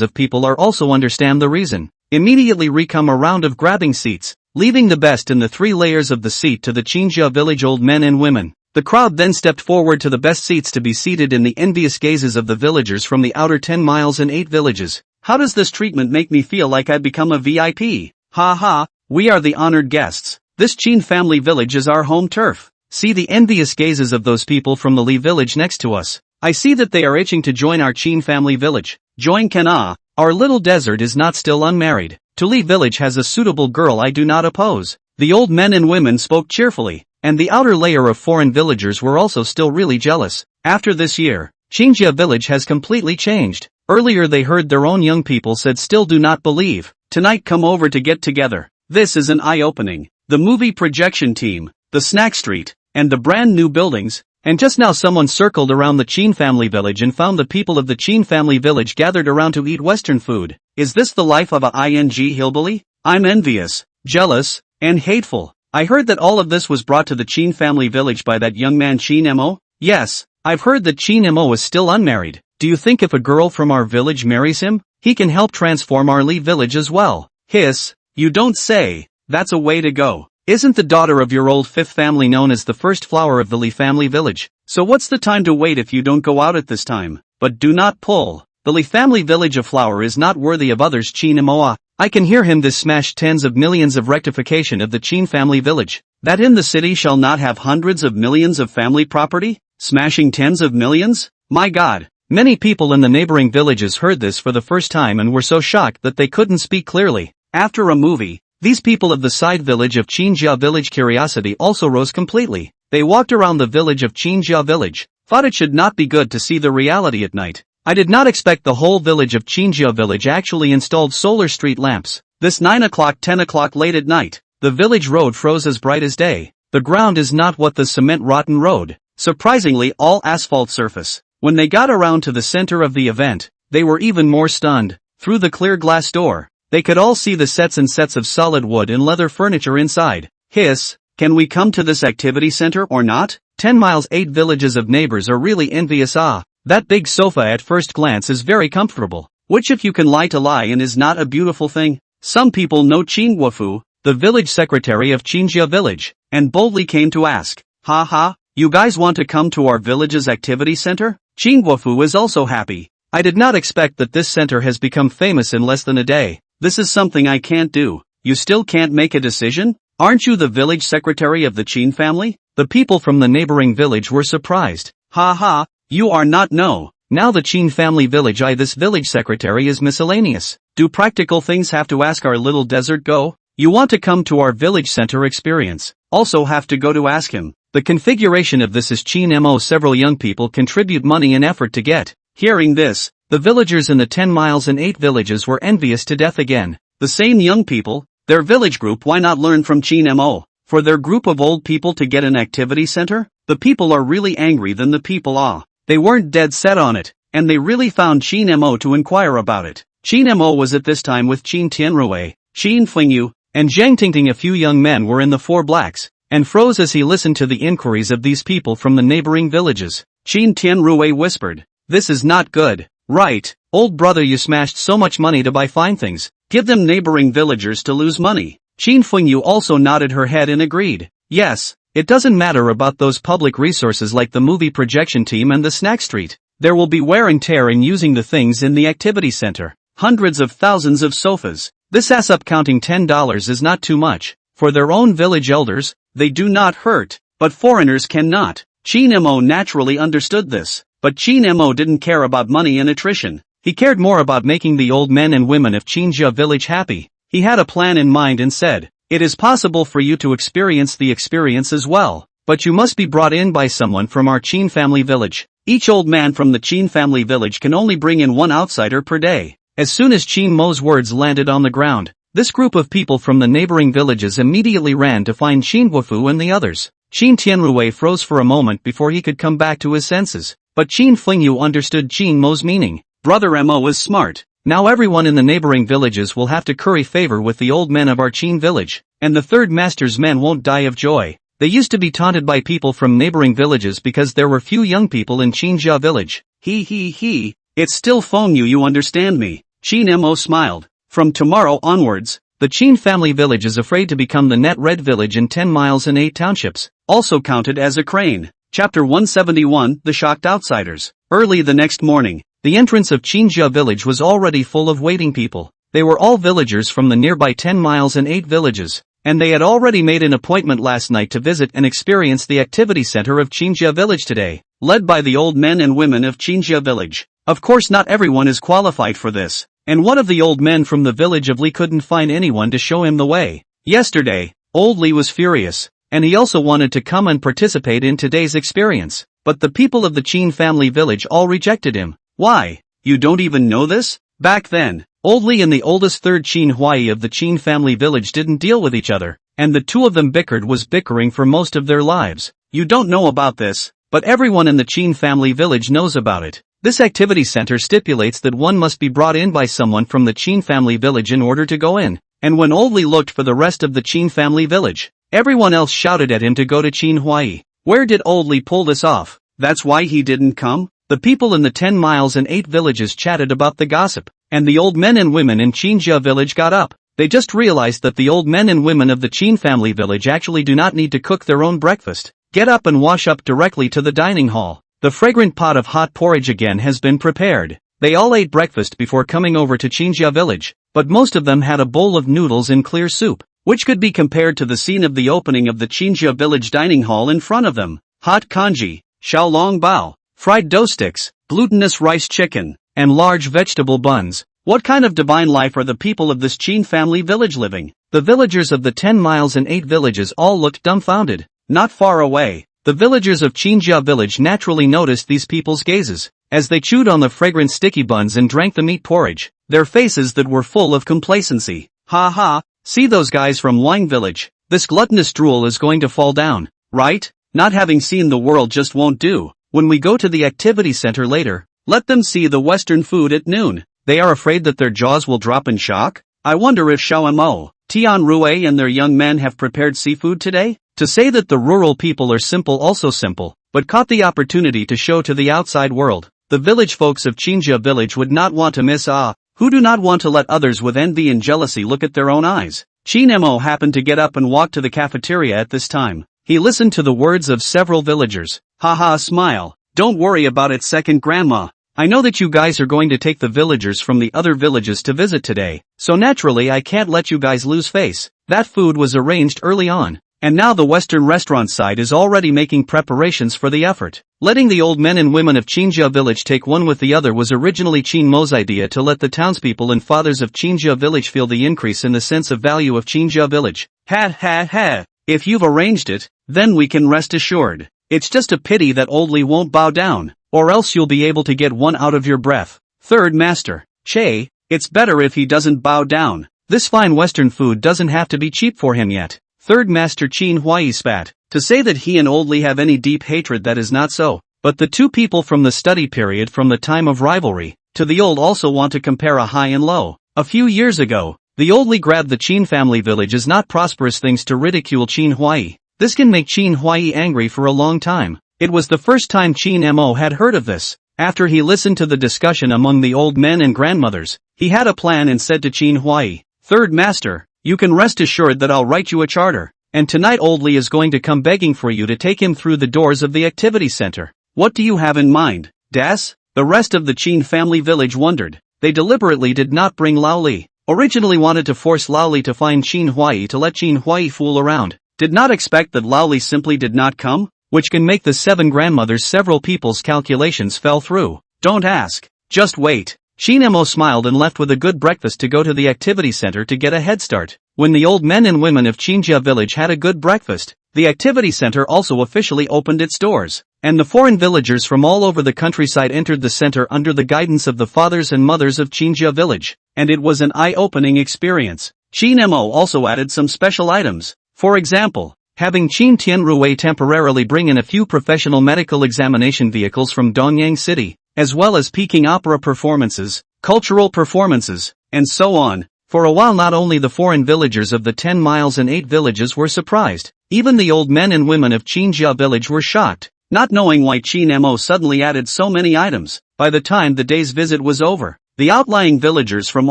of people are also understand the reason. Immediately recome a round of grabbing seats, leaving the best in the 3 layers of the seat to the Qinjia village old men and women. The crowd then stepped forward to the best seats to be seated in the envious gazes of the villagers from the outer 10 miles and 8 villages. How does this treatment make me feel like I've become a VIP? Ha ha, we are the honored guests. This Chin family village is our home turf. See the envious gazes of those people from the Li village next to us. I see that they are itching to join our Chin family village. Join Kana, our little desert is not still unmarried. To Li village has a suitable girl I do not oppose. The old men and women spoke cheerfully, and the outer layer of foreign villagers were also still really jealous. After this year, Qingjia village has completely changed. Earlier they heard their own young people said still do not believe. Tonight come over to get together. This is an eye-opening. The movie projection team, the snack street, and the brand new buildings. And just now someone circled around the Chin family village and found the people of the Chin family village gathered around to eat Western food. Is this the life of a ing hillbilly? I'm envious. jealous, and hateful. I heard that all of this was brought to the Chin family village by that young man Chin Mo? Yes, I've heard that Chin Mo is still unmarried. Do you think if a girl from our village marries him, he can help transform our Li village as well? Hiss, you don't say. That's a way to go. Isn't the daughter of your old fifth family known as the first flower of the Li family village? So what's the time to wait if you don't go out at this time? But do not pull. The Li family village of flower is not worthy of others. Chin Moa. I can hear him this smash tens of millions of rectification of the Chin family village. That in the city shall not have hundreds of millions of family property? Smashing tens of millions? My God. Many people in the neighboring villages heard this for the first time and were so shocked that they couldn't speak clearly. After a movie, these people of the side village of Chinjia village curiosity also rose completely. They walked around the village of Chinjia village, thought it should not be good to see the reality at night. I did not expect the whole village of Chinjia village actually installed solar street lamps. This 9 o'clock 10 o'clock late at night, the village road froze as bright as day. The ground is not what the cement rotten road. Surprisingly all asphalt surface. When they got around to the center of the event, they were even more stunned. Through the clear glass door, they could all see the sets and sets of solid wood and leather furniture inside. Hiss, can we come to this activity center or not? 10 miles 8 villages of neighbors are really envious. That big sofa at first glance is very comfortable, which if you can lie to lie and is not a beautiful thing. Some people know Chin Guofu, the village secretary of Chinjia village, and boldly came to ask, ha, you guys want to come to our village's activity center? Chin Guofu is also happy. I did not expect that this center has become famous in less than a day. This is something I can't do. You still can't make a decision? Aren't you the village secretary of the Chin family? The people from the neighboring village were surprised. Ha, you are not. No. Now the Chin family village this village secretary is miscellaneous. Do practical things have to ask our little desert go? You want to come to our village center experience, also have to go to ask him. The configuration of this is Chin Mo. Several young people contribute money and effort to get. Hearing this, the villagers in the 10 miles and 8 villages were envious to death again. The same young people, their village group, why not learn from Chin Mo? For their group of old people to get an activity center? The people are really angry than the people They weren't dead set on it, and they really found Chin Mo to inquire about it. Chin Mo was at this time with Chin Tianrui, Chin Fengyu, and Zhang Tingting. A few young men were in the four blacks, and froze as he listened to the inquiries of these people from the neighboring villages. Chin Tianrui whispered, "This is not good, right? Old brother, you smashed so much money to buy fine things. Give them neighboring villagers to lose money." Chin Fengyu also nodded her head and agreed. Yes, it doesn't matter about those public resources like the movie projection team and the snack street. There will be wear and tear in using the things in the activity center. Hundreds of thousands of sofas. This ass up counting $10 is not too much. For their own village elders, they do not hurt, but foreigners cannot. Chin Mo naturally understood this, but Chin Mo didn't care about money and attrition. He cared more about making the old men and women of Chinjia village happy. He had a plan in mind and said, "It is possible for you to experience the experience as well, but you must be brought in by someone from our Chin family village. Each old man from the Chin family village can only bring in one outsider per day." As soon as Chin Mo's words landed on the ground, this group of people from the neighboring villages immediately ran to find Chin Guofu and the others. Chin Tianrui froze for a moment before he could come back to his senses, but Chin Fengyu understood Chin Mo's meaning. Brother Mo is smart. Now everyone in the neighboring villages will have to curry favor with the old men of our Chin village, and the third master's men won't die of joy. They used to be taunted by people from neighboring villages because there were few young people in Chinjia village. He. It's still Fengyu, you understand me? Chin Mo smiled. From tomorrow onwards, the Chin family village is afraid to become the net red village in 10 miles and 8 townships, also counted as a crane. Chapter 171, The Shocked Outsiders. Early the next morning, the entrance of Chinjia village was already full of waiting people. They were all villagers from the nearby 10 miles and 8 villages, and they had already made an appointment last night to visit and experience the activity center of Chinjia village today, led by the old men and women of Chinjia village. Of course not everyone is qualified for this, and one of the old men from the village of Li couldn't find anyone to show him the way. Yesterday, old Li was furious, and he also wanted to come and participate in today's experience, but the people of the Chin family village all rejected him. Why? You don't even know this? Back then, old Li and the oldest third Chin Huai of the Chin family village didn't deal with each other, and the two of them was bickering for most of their lives. You don't know about this, but everyone in the Chin family village knows about it. This activity center stipulates that one must be brought in by someone from the Chin family village in order to go in. and when Old Lee looked for the rest of the Qin family village, everyone else shouted at him to go to Qin Huai. Where did Old Lee pull this off? That's why he didn't come? The people in the 10 miles and 8 villages chatted about the gossip, and the old men and women in Qinjia village got up. They just realized that the old men and women of the Qin family village actually do not need to cook their own breakfast. Get up and wash up directly to the dining hall. The fragrant pot of hot porridge again has been prepared. They all ate breakfast before coming over to Qinjia village, but most of them had a bowl of noodles in clear soup, which could be compared to the scene of the opening of the Qinjia village dining hall in front of them. Hot congee, xiaolong bao, fried dough sticks, glutinous rice chicken, and large vegetable buns. What kind of divine life are the people of this Qin family village living? The villagers of the 10 miles and 8 villages all looked dumbfounded. Not far away, the villagers of Qinjia village naturally noticed these people's gazes, as they chewed on the fragrant sticky buns and drank the meat porridge, their faces that were full of complacency. Ha ha, see those guys from Wang village, this gluttonous drool is going to fall down, right? Not having seen the world just won't do. When we go to the activity center later, let them see the Western food at noon. They are afraid that their jaws will drop in shock? I wonder if Xiao Mo, Tian Rui and their young men have prepared seafood today? To say that the rural people are simple, also simple, but caught the opportunity to show to the outside world. The village folks of Qinjia village would not want to miss who do not want to let others with envy and jealousy look at their own eyes. Qin Mo happened to get up and walk to the cafeteria at this time. He listened to the words of several villagers. Haha, smile. Don't worry about it, second grandma. I know that you guys are going to take the villagers from the other villages to visit today, so naturally I can't let you guys lose face. That food was arranged early on, and now the Western restaurant side is already making preparations for the effort. Letting the old men and women of Qinjia village take one with the other was originally Qin Mo's idea to let the townspeople and fathers of Qinjia village feel the increase in the sense of value of Qinjia village. Ha ha ha. If you've arranged it, then we can rest assured. It's just a pity that Old Lee won't bow down, or else you'll be able to get one out of your breath. Third master, Che, it's better if he doesn't bow down. This fine Western food doesn't have to be cheap for him yet. Third master Qin Huai spat. To say that he and Old Lee have any deep hatred, that is not so. But the two people from the study period, from the time of rivalry, to the old, also want to compare a high and low. A few years ago, the Old Lee grabbed the Qin family village as not prosperous things to ridicule Qin Huai. This can make Qin Huai angry for a long time. It was the first time Qin Mo had heard of this. After he listened to the discussion among the old men and grandmothers, he had a plan and said to Qin Huai, Third master, you can rest assured that I'll write you a charter, and tonight Old Lee is going to come begging for you to take him through the doors of the activity center. What do you have in mind, Das? The rest of the Qin family village wondered. They deliberately did not bring Lao Li. Originally wanted to force Lao Li to find Qin Huai to let Qin Huai fool around. Did not expect that Lao Li simply did not come, which can make the 7 grandmothers several people's calculations fell through. Don't ask. Just wait. Qin Mo smiled and left with a good breakfast to go to the activity center to get a head start. When the old men and women of Qinjia village had a good breakfast, the activity center also officially opened its doors, and the foreign villagers from all over the countryside entered the center under the guidance of the fathers and mothers of Qinjia village, and it was an eye-opening experience. Qin Mo also added some special items. For example, having Qin Tianrui temporarily bring in a few professional medical examination vehicles from Dongyang City, as well as Peking opera performances, cultural performances, and so on. For a while not only the foreign villagers of the 10 miles and 8 villages were surprised, even the old men and women of Qinjia village were shocked, not knowing why Qin Mo suddenly added so many items. By the time the day's visit was over, the outlying villagers from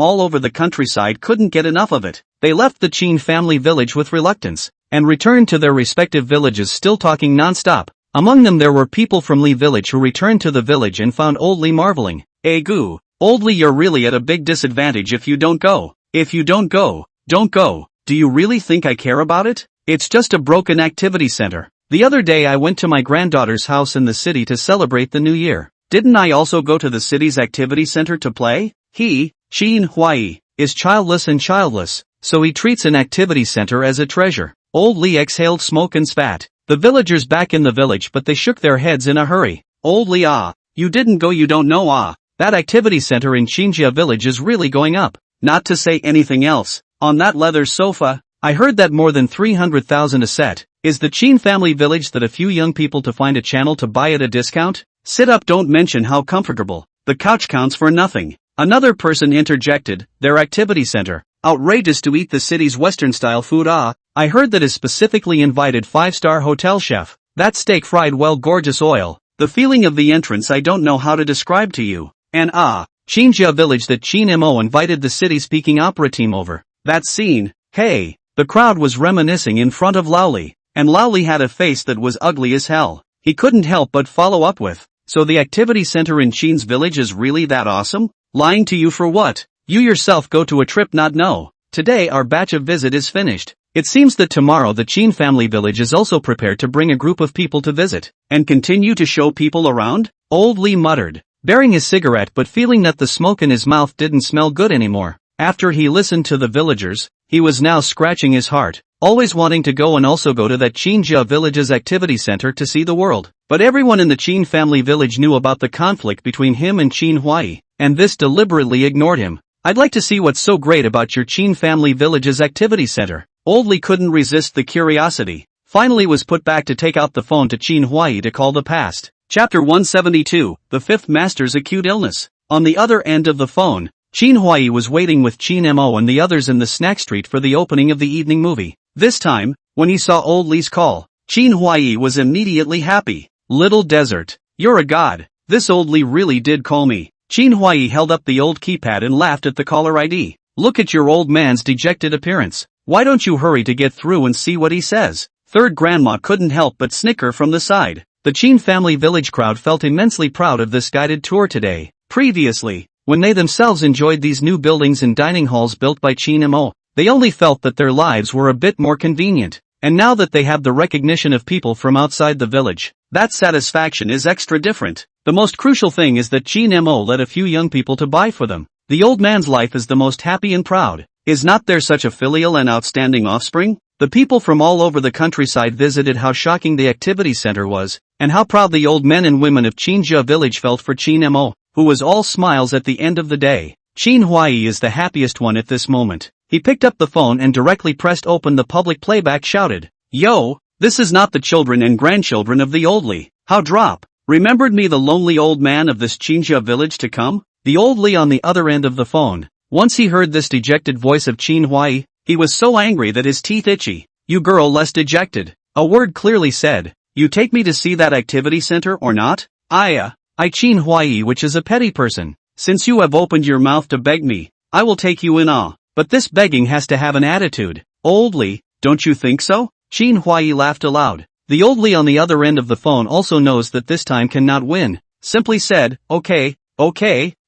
all over the countryside couldn't get enough of it. They left the Qin family village with reluctance, and returned to their respective villages still talking non-stop. Among them there were people from Li village who returned to the village and found Old Lee marveling. Gu, Old Lee, you're really at a big disadvantage if you don't go. If you don't go, don't go. Do you really think I care about it? It's just a broken activity center. The other day I went to my granddaughter's house in the city to celebrate the new year. Didn't I also go to the city's activity center to play? He, Qin Huai, is childless and childless, so he treats an activity center as a treasure. Old Lee exhaled smoke and spat. The villagers back in the village, but they shook their heads in a hurry. Old Lee, you didn't go, you don't know, that activity center in Qinjia village is really going up. Not to say anything else, on that leather sofa, I heard that more than 300,000 a set. Is the Qin family village that a few young people to find a channel to buy at a discount? Sit up, don't mention how comfortable. The couch counts for nothing. Another person interjected, their activity center. Outrageous to eat the city's Western-style food. I heard that is specifically invited 5-star hotel chef. That steak fried well, gorgeous oil. The feeling of the entrance I don't know how to describe to you. And Chinja village that Chin Mo invited the city-speaking opera team over. That scene, hey. The crowd was reminiscing in front of Laoli, and Laoli had a face that was ugly as hell. He couldn't help but follow up with, so the activity center in Chin's village is really that awesome? Lying to you for what? You yourself go to a trip not know. Today our batch of visit is finished. It seems that tomorrow the Chin family village is also prepared to bring a group of people to visit, and continue to show people around? Old Lee muttered, bearing his cigarette but feeling that the smoke in his mouth didn't smell good anymore. After he listened to the villagers, he was now scratching his heart, always wanting to go and also go to that Chinja village's activity center to see the world. But everyone in the Chin family village knew about the conflict between him and Chin Huai, and this deliberately ignored him. I'd like to see what's so great about your Chin family village's activity center. Old Lee couldn't resist the curiosity. Finally was put back to take out the phone to Chin Huai to call the past. Chapter 172, The Fifth Master's Acute Illness. On the other end of the phone, Chin Huai was waiting with Chin Mo and the others in the snack street for the opening of the evening movie. This time, when he saw Old Lee's call, Chin Huai was immediately happy. Little Desert, you're a god. This Old Lee really did call me. Chin Huai held up the old keypad and laughed at the caller ID. Look at your old man's dejected appearance. Why don't you hurry to get through and see what he says? Third grandma couldn't help but snicker from the side. The Chin family village crowd felt immensely proud of this guided tour today. Previously, when they themselves enjoyed these new buildings and dining halls built by Chin Mo, they only felt that their lives were a bit more convenient. And now that they have the recognition of people from outside the village, that satisfaction is extra different. The most crucial thing is that Chin Mo led a few young people to buy for them. The old man's life is the most happy and proud. Is not there such a filial and outstanding offspring? The people from all over the countryside visited how shocking the activity center was, and how proud the old men and women of Chinja village felt for Chin Mo, who was all smiles at the end of the day. Chin Huai is the happiest one at this moment. He picked up the phone and directly pressed open the public playback, shouted, "Yo, this is not the children and grandchildren of the Old Lee. How drop? Remembered me, the lonely old man of this Chinja village to come?" The Old Lee on the other end of the phone. Once he heard this dejected voice of Chin Huai, he was so angry that his teeth itchy. "You girl less dejected." A word clearly said, "You take me to see that activity center or not?" I Chin Huai, which is a petty person. Since you have opened your mouth to beg me, I will take you in awe. But this begging has to have an attitude. Old Lee, don't you think so? Chin Huai laughed aloud. The Old Lee on the other end of the phone also knows that this time cannot win. Simply said, okay,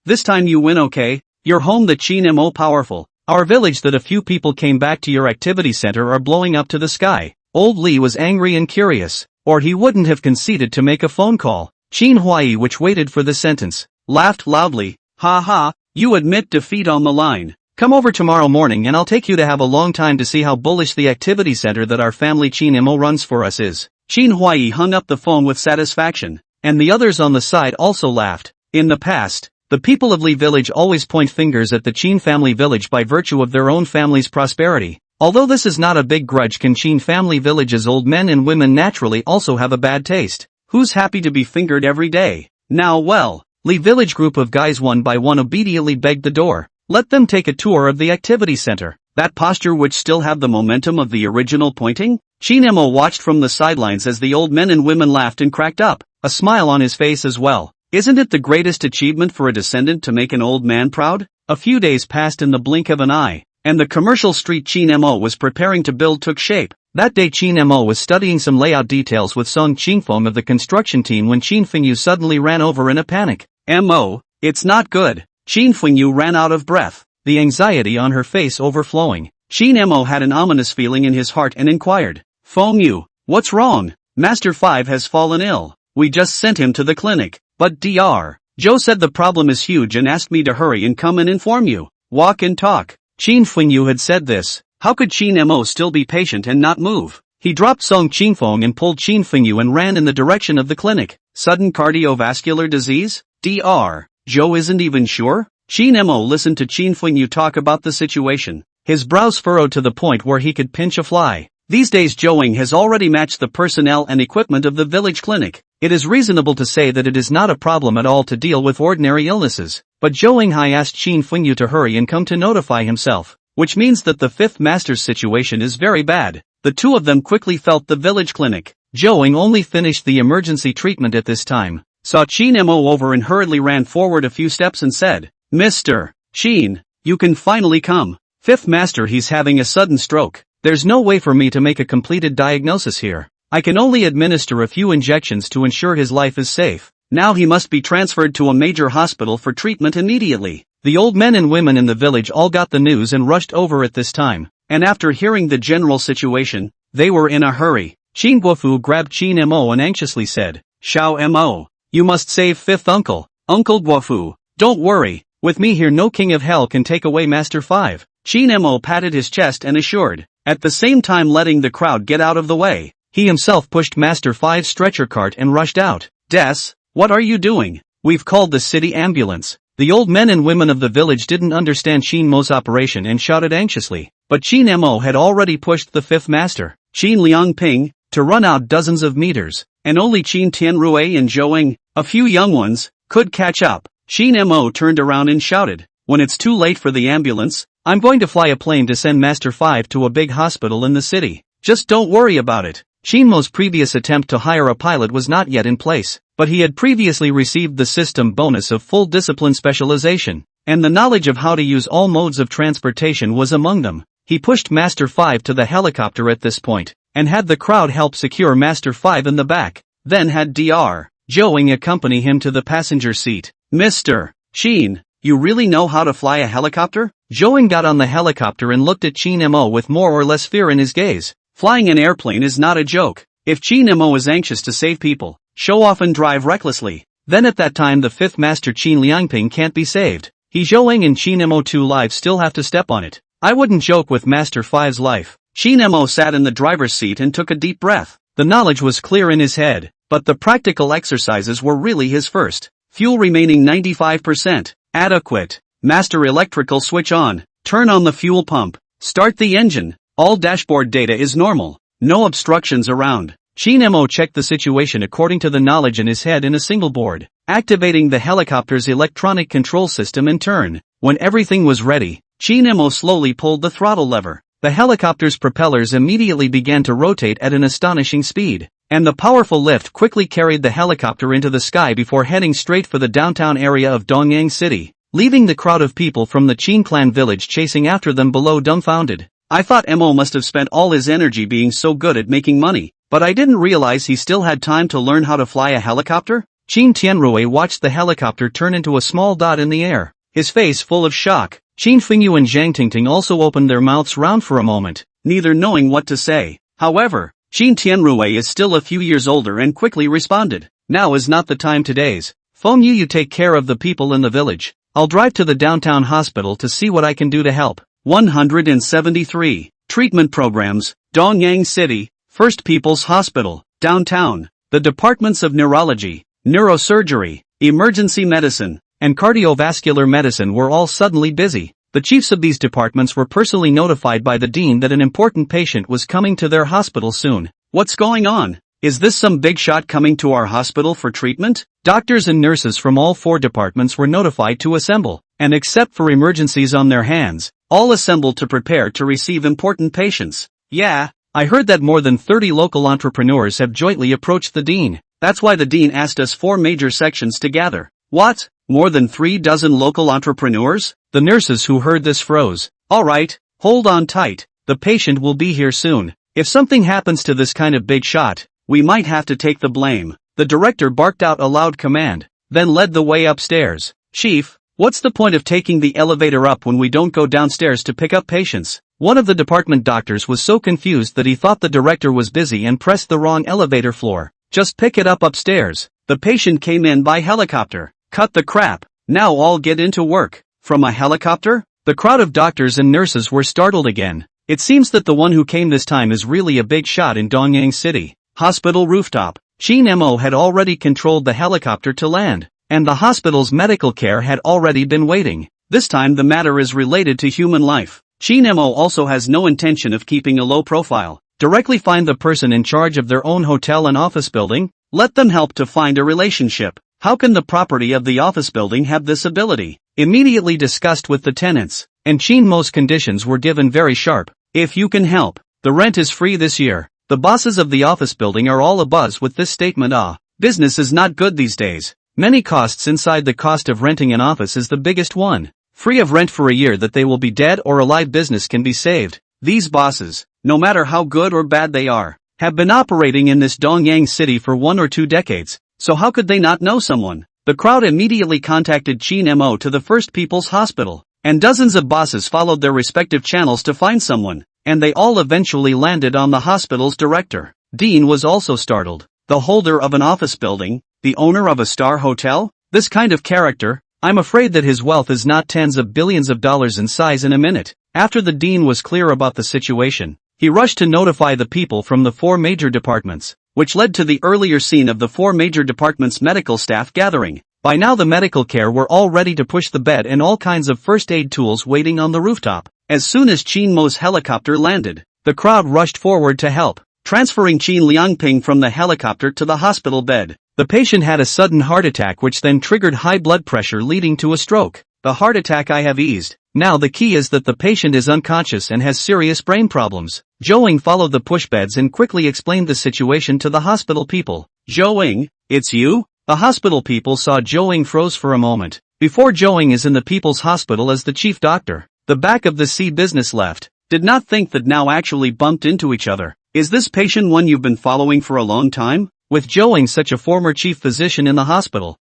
this time you win, okay? Your home, the Chin Mo powerful. Our village that a few people came back to your activity center are blowing up to the sky. Old Lee was angry and curious, or he wouldn't have conceded to make a phone call. Chin Huai, which waited for the sentence, laughed loudly. Ha ha, you admit defeat on the line. Come over tomorrow morning and I'll take you to have a long time to see how bullish the activity center that our family Chin Mo runs for us is. Chin Huai hung up the phone with satisfaction, and the others on the side also laughed. In the past, the people of Lee village always point fingers at the Chin family village by virtue of their own family's prosperity. Although this is not a big grudge, can Chin family village's old men and women naturally also have a bad taste. Who's happy to be fingered every day? Now well, Lee village group of guys one by one obediently begged the door. Let them take a tour of the activity center. That posture which still have the momentum of the original pointing? Chin Mo watched from the sidelines as the old men and women laughed and cracked up, a smile on his face as well. Isn't it the greatest achievement for a descendant to make an old man proud? A few days passed in the blink of an eye, and the commercial street Chin Mo was preparing to build took shape. That day Chin Mo was studying some layout details with Song Qingfeng of the construction team when Qin Fengyu suddenly ran over in a panic. "Mo, it's not good." Qin Fengyu ran out of breath, the anxiety on her face overflowing. Chin Mo had an ominous feeling in his heart and inquired, "Fengyu, what's wrong? Master 5 has fallen ill. We just sent him to the clinic, but Dr. Joe said the problem is huge and asked me to hurry and come and inform you. Walk and talk." Qin Fengyu had said this. How could Chin Mo still be patient and not move? He dropped Song Qingfeng and pulled Qin Fengyu and ran in the direction of the clinic. Sudden cardiovascular disease? Dr. Joe isn't even sure? Chin Mo listened to Qin Fengyu talk about the situation. His brows furrowed to the point where he could pinch a fly. These days Zhouing has already matched the personnel and equipment of the village clinic. It is reasonable to say that it is not a problem at all to deal with ordinary illnesses. But Zhouing Hai asked Qin Fengyu to hurry and come to notify himself. which means that the fifth master's situation is very bad. The two of them quickly felt the village clinic. Zhou only finished the emergency treatment at this time, saw Qin Mo over and hurriedly ran forward a few steps and said, "Mr. Qin, you can finally come. Fifth master, he's having a sudden stroke. There's no way for me to make a completed diagnosis here. I can only administer a few injections to ensure his life is safe. Now he must be transferred to a major hospital for treatment immediately." The old men and women in the village all got the news and rushed over at this time, and after hearing the general situation, they were in a hurry. Qin Guofu grabbed Qin Mo and anxiously said, "Xiao Mo, you must save fifth uncle. Uncle Guofu, don't worry, with me here no king of hell can take away Master 5. Qin Mo patted his chest and assured, at the same time letting the crowd get out of the way. He himself pushed Master 5's stretcher cart and rushed out. "Des, what are you doing? We've called the city ambulance." The old men and women of the village didn't understand Qin Mo's operation and shouted anxiously, but Qin Mo had already pushed the fifth master, Qin Liangping, to run out dozens of meters, and only Qin Tianrui and Zhou, a few young ones, could catch up. Qin Mo turned around and shouted, "When it's too late for the ambulance, I'm going to fly a plane to send Master 5 to a big hospital in the city. Just don't worry about it." Qin Mo's previous attempt to hire a pilot was not yet in place, but he had previously received the system bonus of full discipline specialization, and the knowledge of how to use all modes of transportation was among them. He pushed Master 5 to the helicopter at this point, and had the crowd help secure Master 5 in the back, then had Dr. Zhou accompany him to the passenger seat. "Mr. Qin, you really know how to fly a helicopter?" Zhou got on the helicopter and looked at Qin Mo with more or less fear in his gaze. Flying an airplane is not a joke. If Qin Mo is anxious to save people, show off and drive recklessly, then at that time the fifth master Qin Liangping can't be saved. He Zhou and Qin Mo 2 lives still have to step on it. I wouldn't joke with Master 5's life. Qin Mo sat in the driver's seat and took a deep breath. The knowledge was clear in his head, but the practical exercises were really his first. Fuel remaining 95%. Adequate. Master electrical switch on. Turn on the fuel pump. Start the engine. All dashboard data is normal. No obstructions around. Qin Mo checked the situation according to the knowledge in his head in a single board, activating the helicopter's electronic control system in turn. When everything was ready, Qin Mo slowly pulled the throttle lever. The helicopter's propellers immediately began to rotate at an astonishing speed, and the powerful lift quickly carried the helicopter into the sky before heading straight for the downtown area of Dongyang City, leaving the crowd of people from the Qin clan village chasing after them below dumbfounded. I thought Mo must have spent all his energy being so good at making money, but I didn't realize he still had time to learn how to fly a helicopter? Qin Tianrui watched the helicopter turn into a small dot in the air, his face full of shock. Qin Fengyu and Zhang Tingting also opened their mouths round for a moment, neither knowing what to say. However, Qin Tianrui is still a few years older and quickly responded, "Now is not the time to daze. Fengyu, you take care of the people in the village. I'll drive to the downtown hospital to see what I can do to help." 173. Treatment Programs, Dongyang City, First People's Hospital, Downtown. The departments of neurology, neurosurgery, emergency medicine, and cardiovascular medicine were all suddenly busy. The chiefs of these departments were personally notified by the dean that an important patient was coming to their hospital soon. "What's going on? Is this some big shot coming to our hospital for treatment?" Doctors and nurses from all 4 departments were notified to assemble, and except for emergencies on their hands, all assembled to prepare to receive important patients. "Yeah, I heard that more than 30 local entrepreneurs have jointly approached the dean. That's why the dean asked us 4 major sections to gather." "What? More than 3 dozen local entrepreneurs?" The nurses who heard this froze. "All right, hold on tight. The patient will be here soon. If something happens to this kind of big shot, we might have to take the blame." The director barked out a loud command, then led the way upstairs. "Chief, what's the point of taking the elevator up when we don't go downstairs to pick up patients?" One of the department doctors was so confused that he thought the director was busy and pressed the wrong elevator floor. "Just pick it up upstairs. The patient came in by helicopter." "Cut the crap. Now all get into work." "From a helicopter?" The crowd of doctors and nurses were startled again. It seems that the one who came this time is really a big shot in Dongyang City. Hospital rooftop. Qin Mo had already controlled the helicopter to land, and the hospital's medical care had already been waiting. This time the matter is related to human life. Qin Mo also has no intention of keeping a low profile. Directly find the person in charge of their own hotel and office building. Let them help to find a relationship. How can the property of the office building have this ability? Immediately discussed with the tenants. and Chin Mo's conditions were given very sharp. If you can help, the rent is free this year. The bosses of the office building are all abuzz with this statement. Business is not good these days. Many costs inside the cost of renting an office is the biggest one. Free of rent for a year that they will be dead or alive, business can be saved. These bosses, no matter how good or bad they are, have been operating in this Dongyang city for 1 or 2 decades, so how could they not know someone? The crowd immediately contacted Chin Mo to the First People's Hospital, and dozens of bosses followed their respective channels to find someone, and they all eventually landed on the hospital's director. Dean was also startled. The holder of an office building, the owner of a star hotel? This kind of character? I'm afraid that his wealth is not tens of billions of dollars in size. In a minute, after the dean was clear about the situation, he rushed to notify the people from the 4 major departments, which led to the earlier scene of the 4 major departments' medical staff gathering. By now the medical care were all ready to push the bed and all kinds of first aid tools waiting on the rooftop. As soon as Chin Mo's helicopter landed, the crowd rushed forward to help, transferring Qin Liangping from the helicopter to the hospital bed. The patient had a sudden heart attack which then triggered high blood pressure leading to a stroke. The heart attack I have eased. Now the key is that the patient is unconscious and has serious brain problems. Zhou followed the pushbeds and quickly explained the situation to the hospital people. Zhou, it's you? The hospital people saw Zhou froze for a moment. Before Zhou is in the people's hospital as the chief doctor. The back of the C business left. Did not think that now actually bumped into each other. Is this patient one you've been following for a long time? With Zhou such a former chief physician in the hospital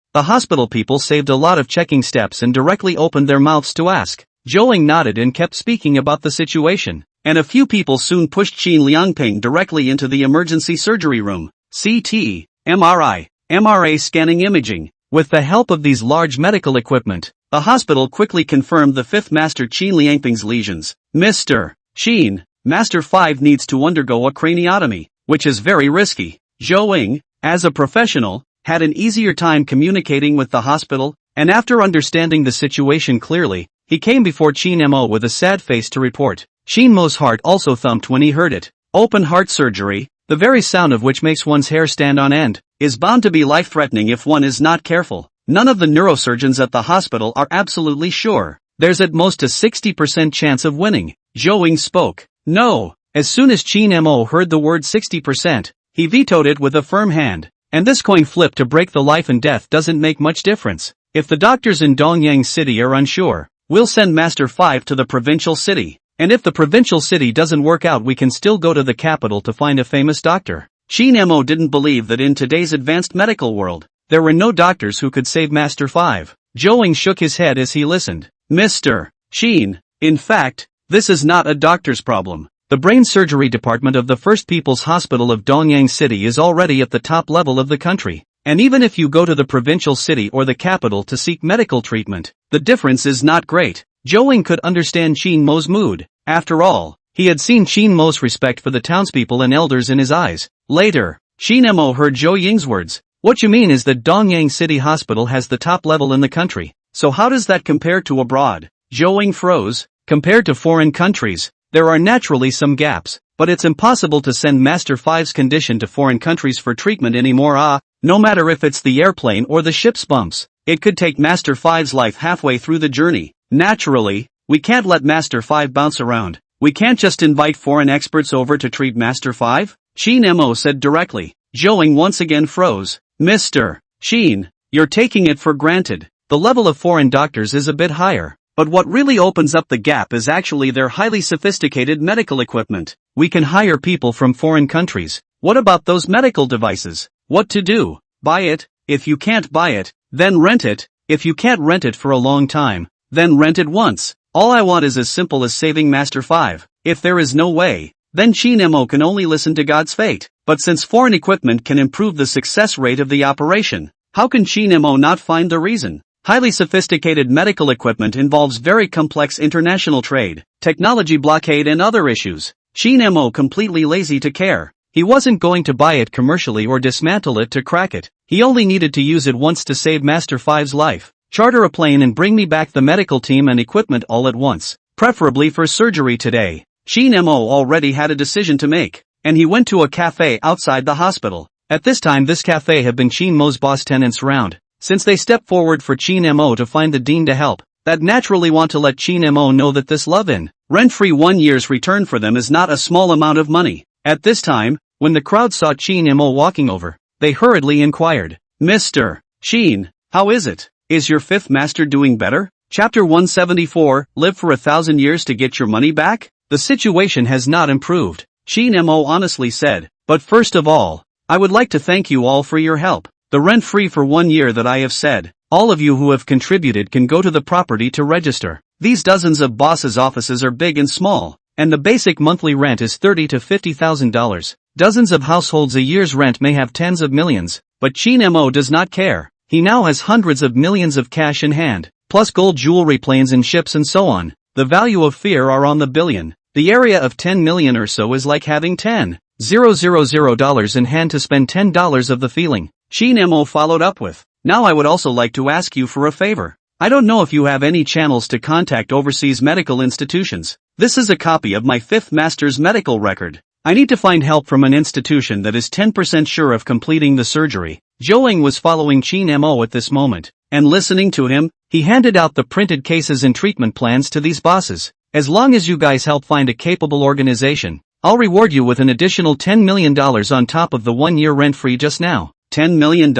people saved a lot of checking steps and directly opened their mouths to ask. Zhou nodded and kept speaking about the situation, and a few people soon pushed Qin Liangping directly into the emergency surgery room. CT, MRI, MRA scanning imaging. With the help of these large medical equipment, the hospital quickly confirmed the 5th Master Qin Liangping's lesions. Mr. Qin, Master 5 needs to undergo a craniotomy, which is very risky. Zhou, as a professional, had an easier time communicating with the hospital, and after understanding the situation clearly, he came before Qin Mo with a sad face to report. Qin Mo's heart also thumped when he heard it. Open heart surgery, the very sound of which makes one's hair stand on end, is bound to be life-threatening if one is not careful. None of the neurosurgeons at the hospital are absolutely sure. There's at most a 60% chance of winning. Zhou spoke. No. As soon as Qin Mo heard the word 60%, he vetoed it with a firm hand. And this coin flip to break the life and death doesn't make much difference. If the doctors in Dongyang City are unsure, we'll send Master 5 to the provincial city. And if the provincial city doesn't work out, we can still go to the capital to find a famous doctor. Qin Mo didn't believe that in today's advanced medical world, there were no doctors who could save Master 5. Zhou shook his head as he listened. Mr. Qin, in fact, this is not a doctor's problem. The brain surgery department of the First People's Hospital of Dongyang City is already at the top level of the country. And even if you go to the provincial city or the capital to seek medical treatment, the difference is not great. Zhou could understand Qin Mo's mood. After all, he had seen Qin Mo's respect for the townspeople and elders in his eyes. Later, Qin Mo heard Zhou Ying's words. What you mean is that Dongyang City Hospital has the top level in the country. So how does that compare to abroad? Zhou froze. Compared to foreign countries, there are naturally some gaps, but it's impossible to send Master 5's condition to foreign countries for treatment anymore. No matter if it's the airplane or the ship's bumps, it could take Master 5's life halfway through the journey. Naturally, we can't let Master 5 bounce around. We can't just invite foreign experts over to treat Master 5, Qin Mo said directly. Zhou once again froze. Mr. Qin, you're taking it for granted. The level of foreign doctors is a bit higher. But what really opens up the gap is actually their highly sophisticated medical equipment. We can hire people from foreign countries. What about those medical devices? What to do? Buy it? If you can't buy it, then rent it. If you can't rent it for a long time, then rent it once. All I want is as simple as saving Master 5. If there is no way, then Qin Mo can only listen to God's fate. But since foreign equipment can improve the success rate of the operation, how can Qin Mo not find the reason? Highly sophisticated medical equipment involves very complex international trade, technology blockade and other issues. Qin Mo completely lazy to care. He wasn't going to buy it commercially or dismantle it to crack it. He only needed to use it once to save Master 5's life. Charter a plane and bring me back the medical team and equipment all at once, preferably for surgery today. Qin Mo already had a decision to make, and he went to a cafe outside the hospital. At this time this cafe had been Qin Mo's boss tenants round. Since they stepped forward for Qin Mo to find the dean to help, that naturally want to let Qin Mo know that this love-in, rent-free 1 year's return for them is not a small amount of money. At this time, when the crowd saw Qin Mo walking over, they hurriedly inquired, "Mr. Qin, how is it? Is your fifth master doing better?" Chapter 174, Live for 1,000 years to get your money back? The situation has not improved, Qin Mo honestly said, but first of all, I would like to thank you all for your help. The rent-free for 1 year that I have said, all of you who have contributed can go to the property to register. These dozens of bosses' offices are big and small, and the basic monthly rent is $30,000 to $50,000. Dozens of households a year's rent may have tens of millions, but Qin Mo does not care. He now has hundreds of millions of cash in hand, plus gold jewelry, planes and ships and so on. The value of fear are on the billion. The area of 10 million or so is like having $10,000 in hand to spend $10 of the feeling. Qin Mo followed up with, "Now I would also like to ask you for a favor. I don't know if you have any channels to contact overseas medical institutions. This is a copy of my fifth master's medical record. I need to find help from an institution that is 10% sure of completing the surgery." Zhou was following Qin Mo at this moment, and listening to him, he handed out the printed cases and treatment plans to these bosses. "As long as you guys help find a capable organization, I'll reward you with an additional $10 million on top of the 1 year rent-free just now." $10 million?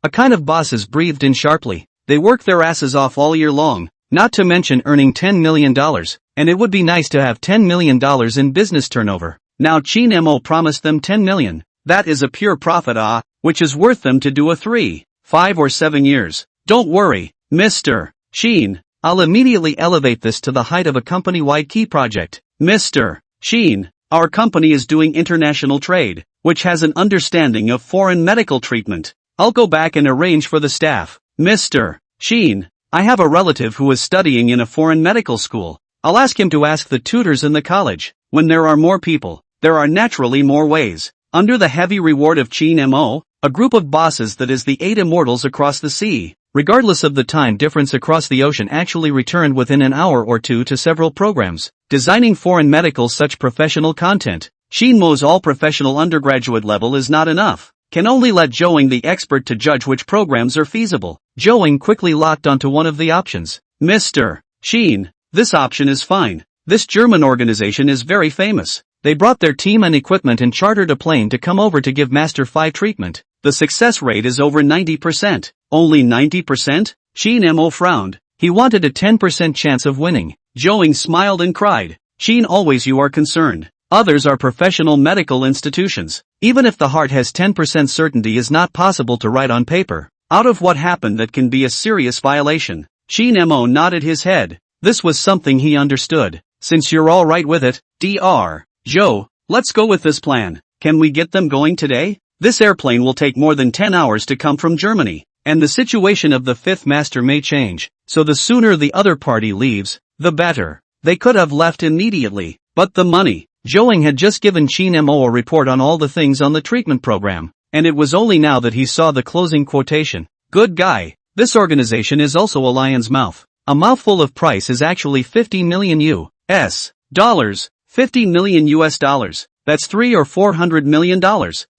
A kind of bosses breathed in sharply. They work their asses off all year long, not to mention earning $10 million, and it would be nice to have $10 million in business turnover. Now Qin Mo promised them 10 million. That is a pure profit, which is worth them to do a 3, 5 or 7 years. Don't worry, Mr. Qin, I'll immediately elevate this to the height of a company-wide key project. Mr. Qin, our company is doing international trade, which has an understanding of foreign medical treatment. I'll go back and arrange for the staff. Mr. Qin, I have a relative who is studying in a foreign medical school. I'll ask him to ask the tutors in the college. When there are more people, there are naturally more ways. Under the heavy reward of Qin Mo, a group of bosses that is the 8 immortals across the sea, regardless of the time difference across the ocean, actually returned within an hour or two to several programs, designing foreign medical such professional content. Qin Mo's all-professional undergraduate level is not enough. Can only let Zhou the expert to judge which programs are feasible. Zhou quickly locked onto one of the options. Mr. Qin, this option is fine. This German organization is very famous. They brought their team and equipment and chartered a plane to come over to give Master 5 treatment. The success rate is over 90%. Only 90%? Qin Mo frowned. He wanted a 10% chance of winning. Zhou smiled and cried. Qin, always you are concerned. Others are professional medical institutions. Even if the heart has 10% certainty is not possible to write on paper. Out of what happened that can be a serious violation. Qin Mo nodded his head. This was something he understood. Since you're all right with it, Dr. Zhou, let's go with this plan. Can we get them going today? This airplane will take more than 10 hours to come from Germany, and the situation of the fifth master may change, so the sooner the other party leaves, the better. They could have left immediately, but the money. Zhou had just given Qin Mo a report on all the things on the treatment program, and it was only now that he saw the closing quotation. Good guy. This organization is also a lion's mouth. A mouthful of price is actually 50 million US dollars. 50 million US dollars. That's $300 or $400 million.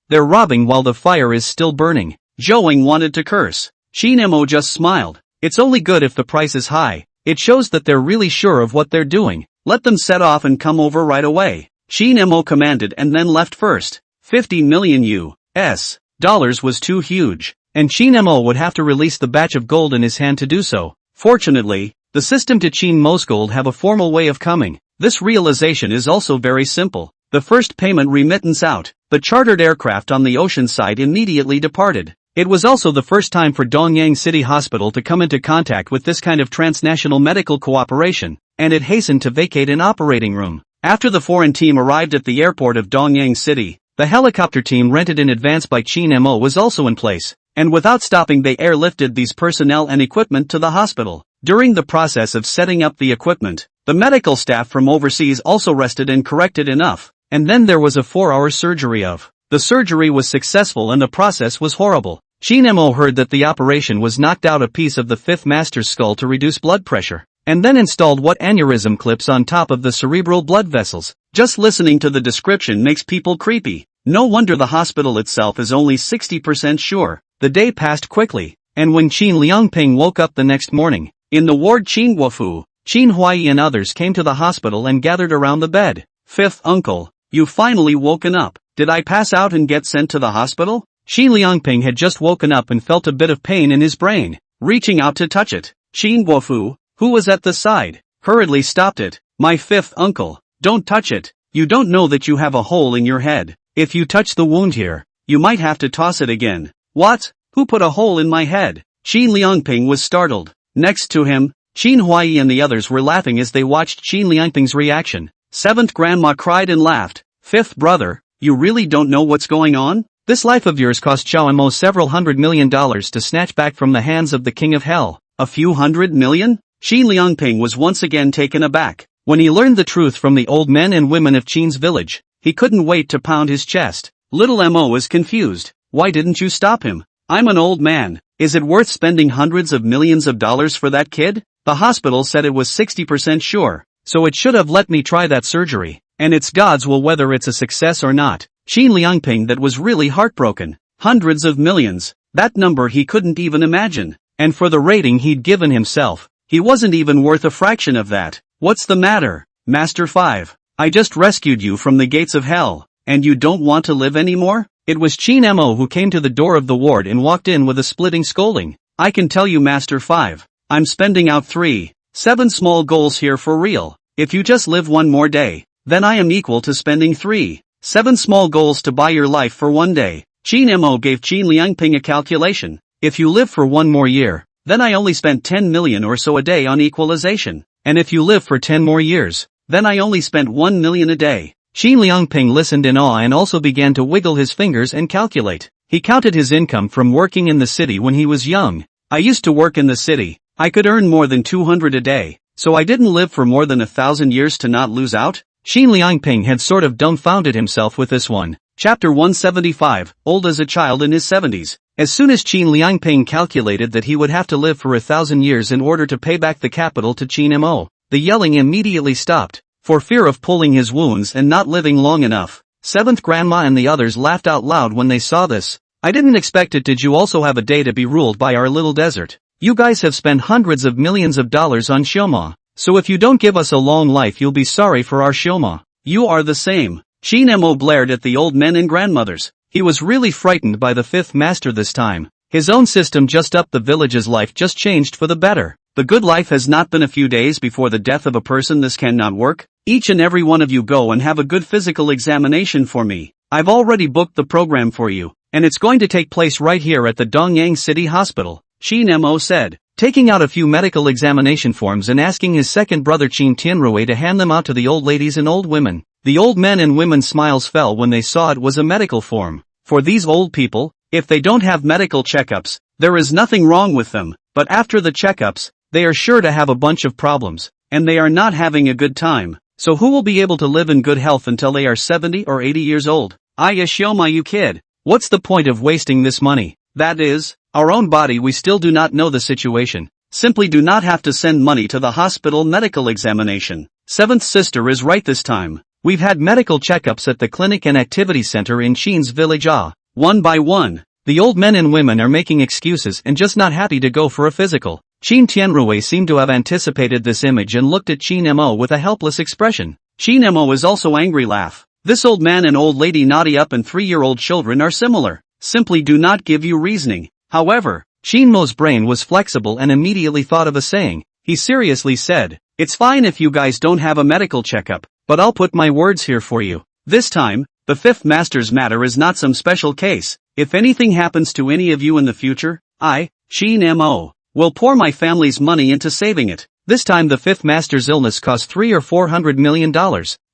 They're robbing while the fire is still burning. Zhou wanted to curse. Qin Mo just smiled. It's only good if the price is high. It shows that they're really sure of what they're doing. Let them set off and come over right away. Qin Mo commanded and then left first. 50 million US dollars was too huge, and Qin Mo would have to release the batch of gold in his hand to do so. Fortunately, the system to Qin Mo's gold have a formal way of coming. This realization is also very simple. The first payment remittance out, the chartered aircraft on the ocean side immediately departed. It was also the first time for Dongyang City Hospital to come into contact with this kind of transnational medical cooperation, and it hastened to vacate an operating room. After the foreign team arrived at the airport of Dongyang City, the helicopter team rented in advance by Qin Mo was also in place, and without stopping they airlifted these personnel and equipment to the hospital. During the process of setting up the equipment, the medical staff from overseas also rested and corrected enough, and then there was a 4-hour surgery of. The surgery was successful and the process was horrible. Qin Mo heard that the operation was knocked out a piece of the fifth master's skull to reduce blood pressure, and then installed what aneurysm clips on top of the cerebral blood vessels. Just listening to the description makes people creepy. No wonder the hospital itself is only 60% sure. The day passed quickly, and when Qin Liangping woke up the next morning, In the ward, Qin Guofu, Qin Huai and others came to the hospital and gathered around the bed. Fifth uncle, you've finally woken up. Did I pass out and get sent to the hospital? Qin Liangping had just woken up and felt a bit of pain in his brain. Reaching out to touch it, Qin Guofu, who was at the side, hurriedly stopped it. My fifth uncle, don't touch it. You don't know that you have a hole in your head. If you touch the wound here, you might have to toss it again. What? Who put a hole in my head? Qin Liangping was startled. Next to him, Qin Huai and the others were laughing as they watched Qin Liangping's reaction. Seventh grandma cried and laughed. Fifth brother, you really don't know what's going on? This life of yours cost Xiao Mo several $100 million to snatch back from the hands of the king of hell. A few $100 million? Qin Liangping was once again taken aback. When he learned the truth from the old men and women of Qin's village, he couldn't wait to pound his chest. Little Mo was confused. Why didn't you stop him? I'm an old man. Is it worth spending hundreds of millions of dollars for that kid? The hospital said it was 60% sure, so it should have let me try that surgery, and it's God's will whether it's a success or not. Qin Liangping that was really heartbroken. Hundreds of millions. That number he couldn't even imagine. And for the rating he'd given himself, he wasn't even worth a fraction of that. What's the matter, Master 5? I just rescued you from the gates of hell, and you don't want to live anymore? It was Qin Mo who came to the door of the ward and walked in with a splitting scolding. I can tell you, Master 5, I'm spending out 3.7 small goals here for real. If you just live one more day, then I am equal to spending 3.7 small goals to buy your life for one day. Qin Mo gave Qin Liangping a calculation. If you live for one more year, then I only spent 10 million or so a day on equalization. And if you live for 10 more years, then I only spent 1 million a day. Qin Liangping listened in awe and also began to wiggle his fingers and calculate. He counted his income from working in the city when he was young. I used to work in the city. I could earn more than 200 a day, so I didn't live for more than 1,000 years to not lose out. Qin Liangping had sort of dumbfounded himself with this one. Chapter 175, old as a child in his 70s. As soon as Qin Liangping calculated that he would have to live for 1,000 years in order to pay back the capital to Qin Mo, the yelling immediately stopped, for fear of pulling his wounds and not living long enough. Seventh grandma and the others laughed out loud when they saw this. I didn't expect it. Did you also have a day to be ruled by our little desert? You guys have spent hundreds of millions of dollars on Xioma, so if you don't give us a long life you'll be sorry for our Xioma. You are the same. Qin Mo blared at the old men and grandmothers. He was really frightened by the fifth master this time. His own system just upped the village's life, just changed for the better. The good life has not been a few days before the death of a person. This cannot work. Each and every one of you go and have a good physical examination for me. I've already booked the program for you, and it's going to take place right here at the Dongyang City Hospital, Qin Mo said, taking out a few medical examination forms and asking his second brother Qin Tianrui to hand them out to the old ladies and old women. The old men and women's smiles fell when they saw it was a medical form. For these old people, if they don't have medical checkups, there is nothing wrong with them, but after the checkups, they are sure to have a bunch of problems, and they are not having a good time. So who will be able to live in good health until they are 70 or 80 years old? I assure you kid, what's the point of wasting this money? That is, our own body. We still do not know the situation. Simply do not have to send money to the hospital medical examination. Seventh sister is right this time. We've had medical checkups at the clinic and activity center in Qin's village. One by one, the old men and women are making excuses and just not happy to go for a physical. Qin Tianrui seemed to have anticipated this image and looked at Qin Mo with a helpless expression. Qin Mo is also angry. Laugh. This old man and old lady naughty up and 3-year-old children are similar. Simply do not give you reasoning. However, Qin Mo's brain was flexible and immediately thought of a saying. He seriously said, it's fine if you guys don't have a medical checkup, but I'll put my words here for you. This time, the fifth master's matter is not some special case. If anything happens to any of you in the future, I, Qin Mo, will pour my family's money into saving it. This time the fifth master's illness cost $300 or $400 million.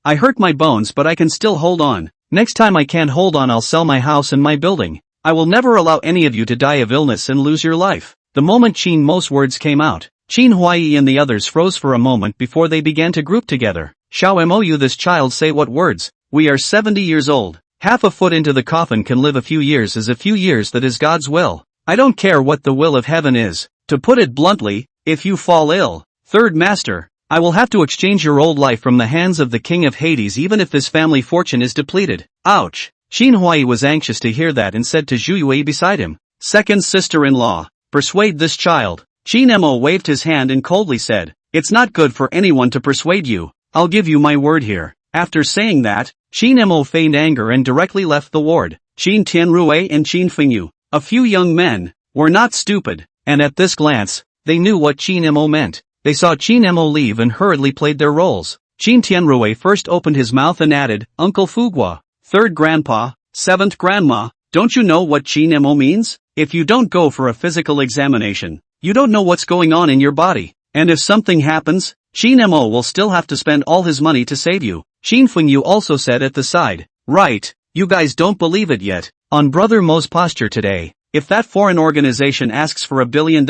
I hurt my bones but I can still hold on. Next time I can't hold on, I'll sell my house and my building. I will never allow any of you to die of illness and lose your life. The moment Qin Mo's words came out, Qin Huai and the others froze for a moment before they began to group together. Xiao Mou, this child say what words? We are 70 years old. Half a foot into the coffin can live a few years as a few years. That is God's will. I don't care what the will of heaven is. To put it bluntly, if you fall ill, third master, I will have to exchange your old life from the hands of the king of Hades even if his family fortune is depleted. Ouch! Qin Huai was anxious to hear that and said to Zhu Yue beside him, second sister-in-law, persuade this child. Shin Mo waved his hand and coldly said, "It's not good for anyone to persuade you. I'll give you my word here." After saying that, Shin Mo feigned anger and directly left the ward. Shin Tianrui and Shin Fengyu, a few young men, were not stupid, and at this glance, they knew what Shin Mo meant. They saw Shin Mo leave and hurriedly played their roles. Shin Tianrui first opened his mouth and added, "Uncle Fugua, third grandpa, seventh grandma, don't you know what Shin Mo means? If you don't go for a physical examination, you don't know what's going on in your body, and if something happens, Shin Mo will still have to spend all his money to save you." Shin Fengyu also said at the side, "Right, you guys don't believe it yet. On Brother Mo's posture today, if that foreign organization asks for $1 billion,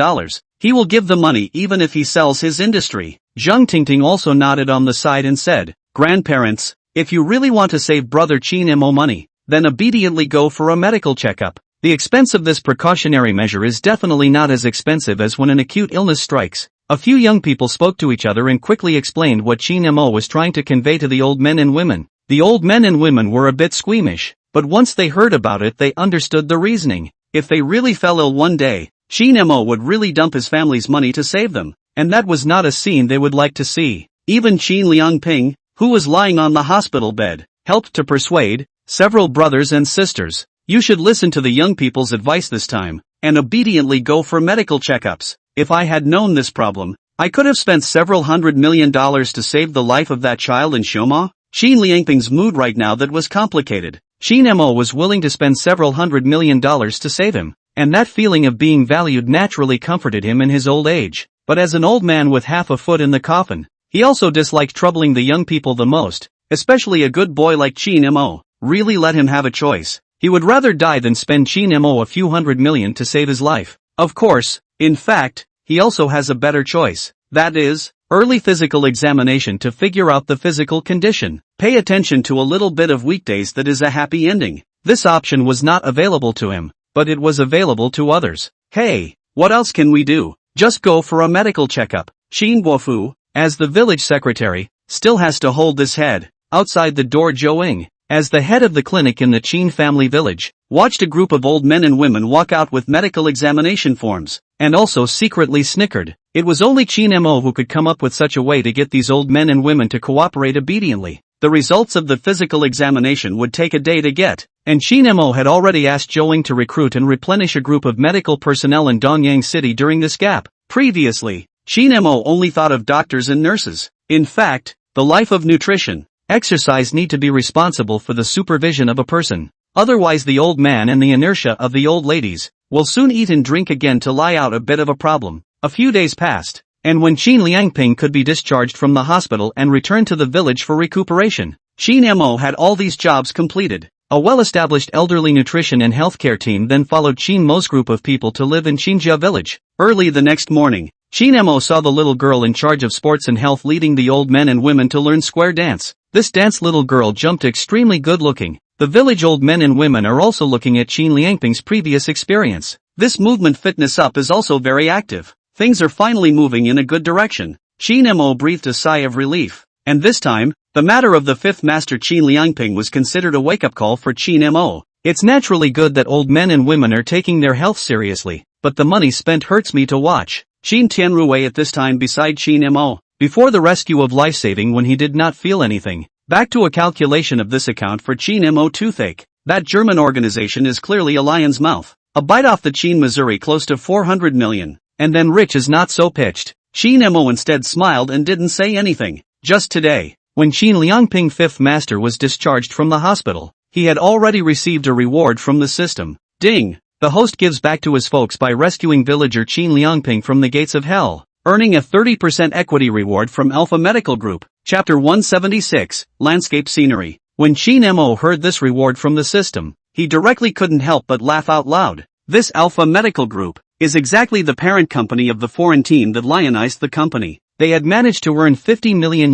he will give the money even if he sells his industry." Zhang Tingting also nodded on the side and said, "Grandparents, if you really want to save Brother Shin Mo money, then obediently go for a medical checkup. The expense of this precautionary measure is definitely not as expensive as when an acute illness strikes." A few young people spoke to each other and quickly explained what Shin Mo was trying to convey to the old men and women. The old men and women were a bit squeamish, but once they heard about it they understood the reasoning. If they really fell ill one day, Shin Mo would really dump his family's money to save them, and that was not a scene they would like to see. Even Qin Liangping, who was lying on the hospital bed, helped to persuade several brothers and sisters. "You should listen to the young people's advice this time, and obediently go for medical checkups. If I had known this problem, I could have spent several $100 million to save the life of that child in Shoma." Qin Liangping's mood right now that was complicated. Shin Mo was willing to spend several $100 million to save him, and that feeling of being valued naturally comforted him in his old age. But as an old man with half a foot in the coffin, he also disliked troubling the young people the most, especially a good boy like Shin Mo. Really let him have a choice. He would rather die than spend Shin Mo a few $100 million to save his life. Of course, in fact, he also has a better choice. That is, early physical examination to figure out the physical condition. Pay attention to a little bit of weekdays that is a happy ending. This option was not available to him, but it was available to others. "Hey, what else can we do? Just go for a medical checkup." Shin Guofu, as the village secretary, still has to hold this head. Outside the door Zhou, as the head of the clinic in the Qin family village, watched a group of old men and women walk out with medical examination forms, and also secretly snickered. It was only Shin Mo who could come up with such a way to get these old men and women to cooperate obediently. The results of the physical examination would take a day to get, and Shin Mo had already asked Zhou to recruit and replenish a group of medical personnel in Donyang City during this gap. Previously, Shin Mo only thought of doctors and nurses. In fact, the life of nutrition, exercise need to be responsible for the supervision of a person. Otherwise the old man and the inertia of the old ladies will soon eat and drink again to lie out a bit of a problem. A few days passed, and when Qin Liangping could be discharged from the hospital and return to the village for recuperation, Shin Mo had all these jobs completed. A well-established elderly nutrition and healthcare team then followed Shin Mo's group of people to live in Xinjia village. Early the next morning, Shin Mo saw the little girl in charge of sports and health leading the old men and women to learn square dance. This dance little girl jumped extremely good looking. The village old men and women are also looking at Qin Liangping's previous experience. This movement fitness up is also very active. Things are finally moving in a good direction. Shin Mo breathed a sigh of relief. And this time, the matter of the fifth master Qin Liangping was considered a wake-up call for Shin Mo. It's naturally good that old men and women are taking their health seriously, but the money spent hurts me to watch. Shin Tianrui at this time beside Shin Mo, before the rescue of life-saving when he did not feel anything. Back to a calculation of this account for Shin Mo toothache. That German organization is clearly a lion's mouth. A bite off the Qin Missouri close to 400 million. And then rich is not so pitched. Shin Mo instead smiled and didn't say anything. Just today, when Qin Liangping fifth master was discharged from the hospital, he had already received a reward from the system. Ding! The host gives back to his folks by rescuing villager Qin Liangping from the gates of hell, earning a 30% equity reward from Alpha Medical Group. Chapter 176, Landscape Scenery. When Shin Mo heard this reward from the system, he directly couldn't help but laugh out loud. This Alpha Medical Group is exactly the parent company of the foreign team that lionized the company. They had managed to earn $50 million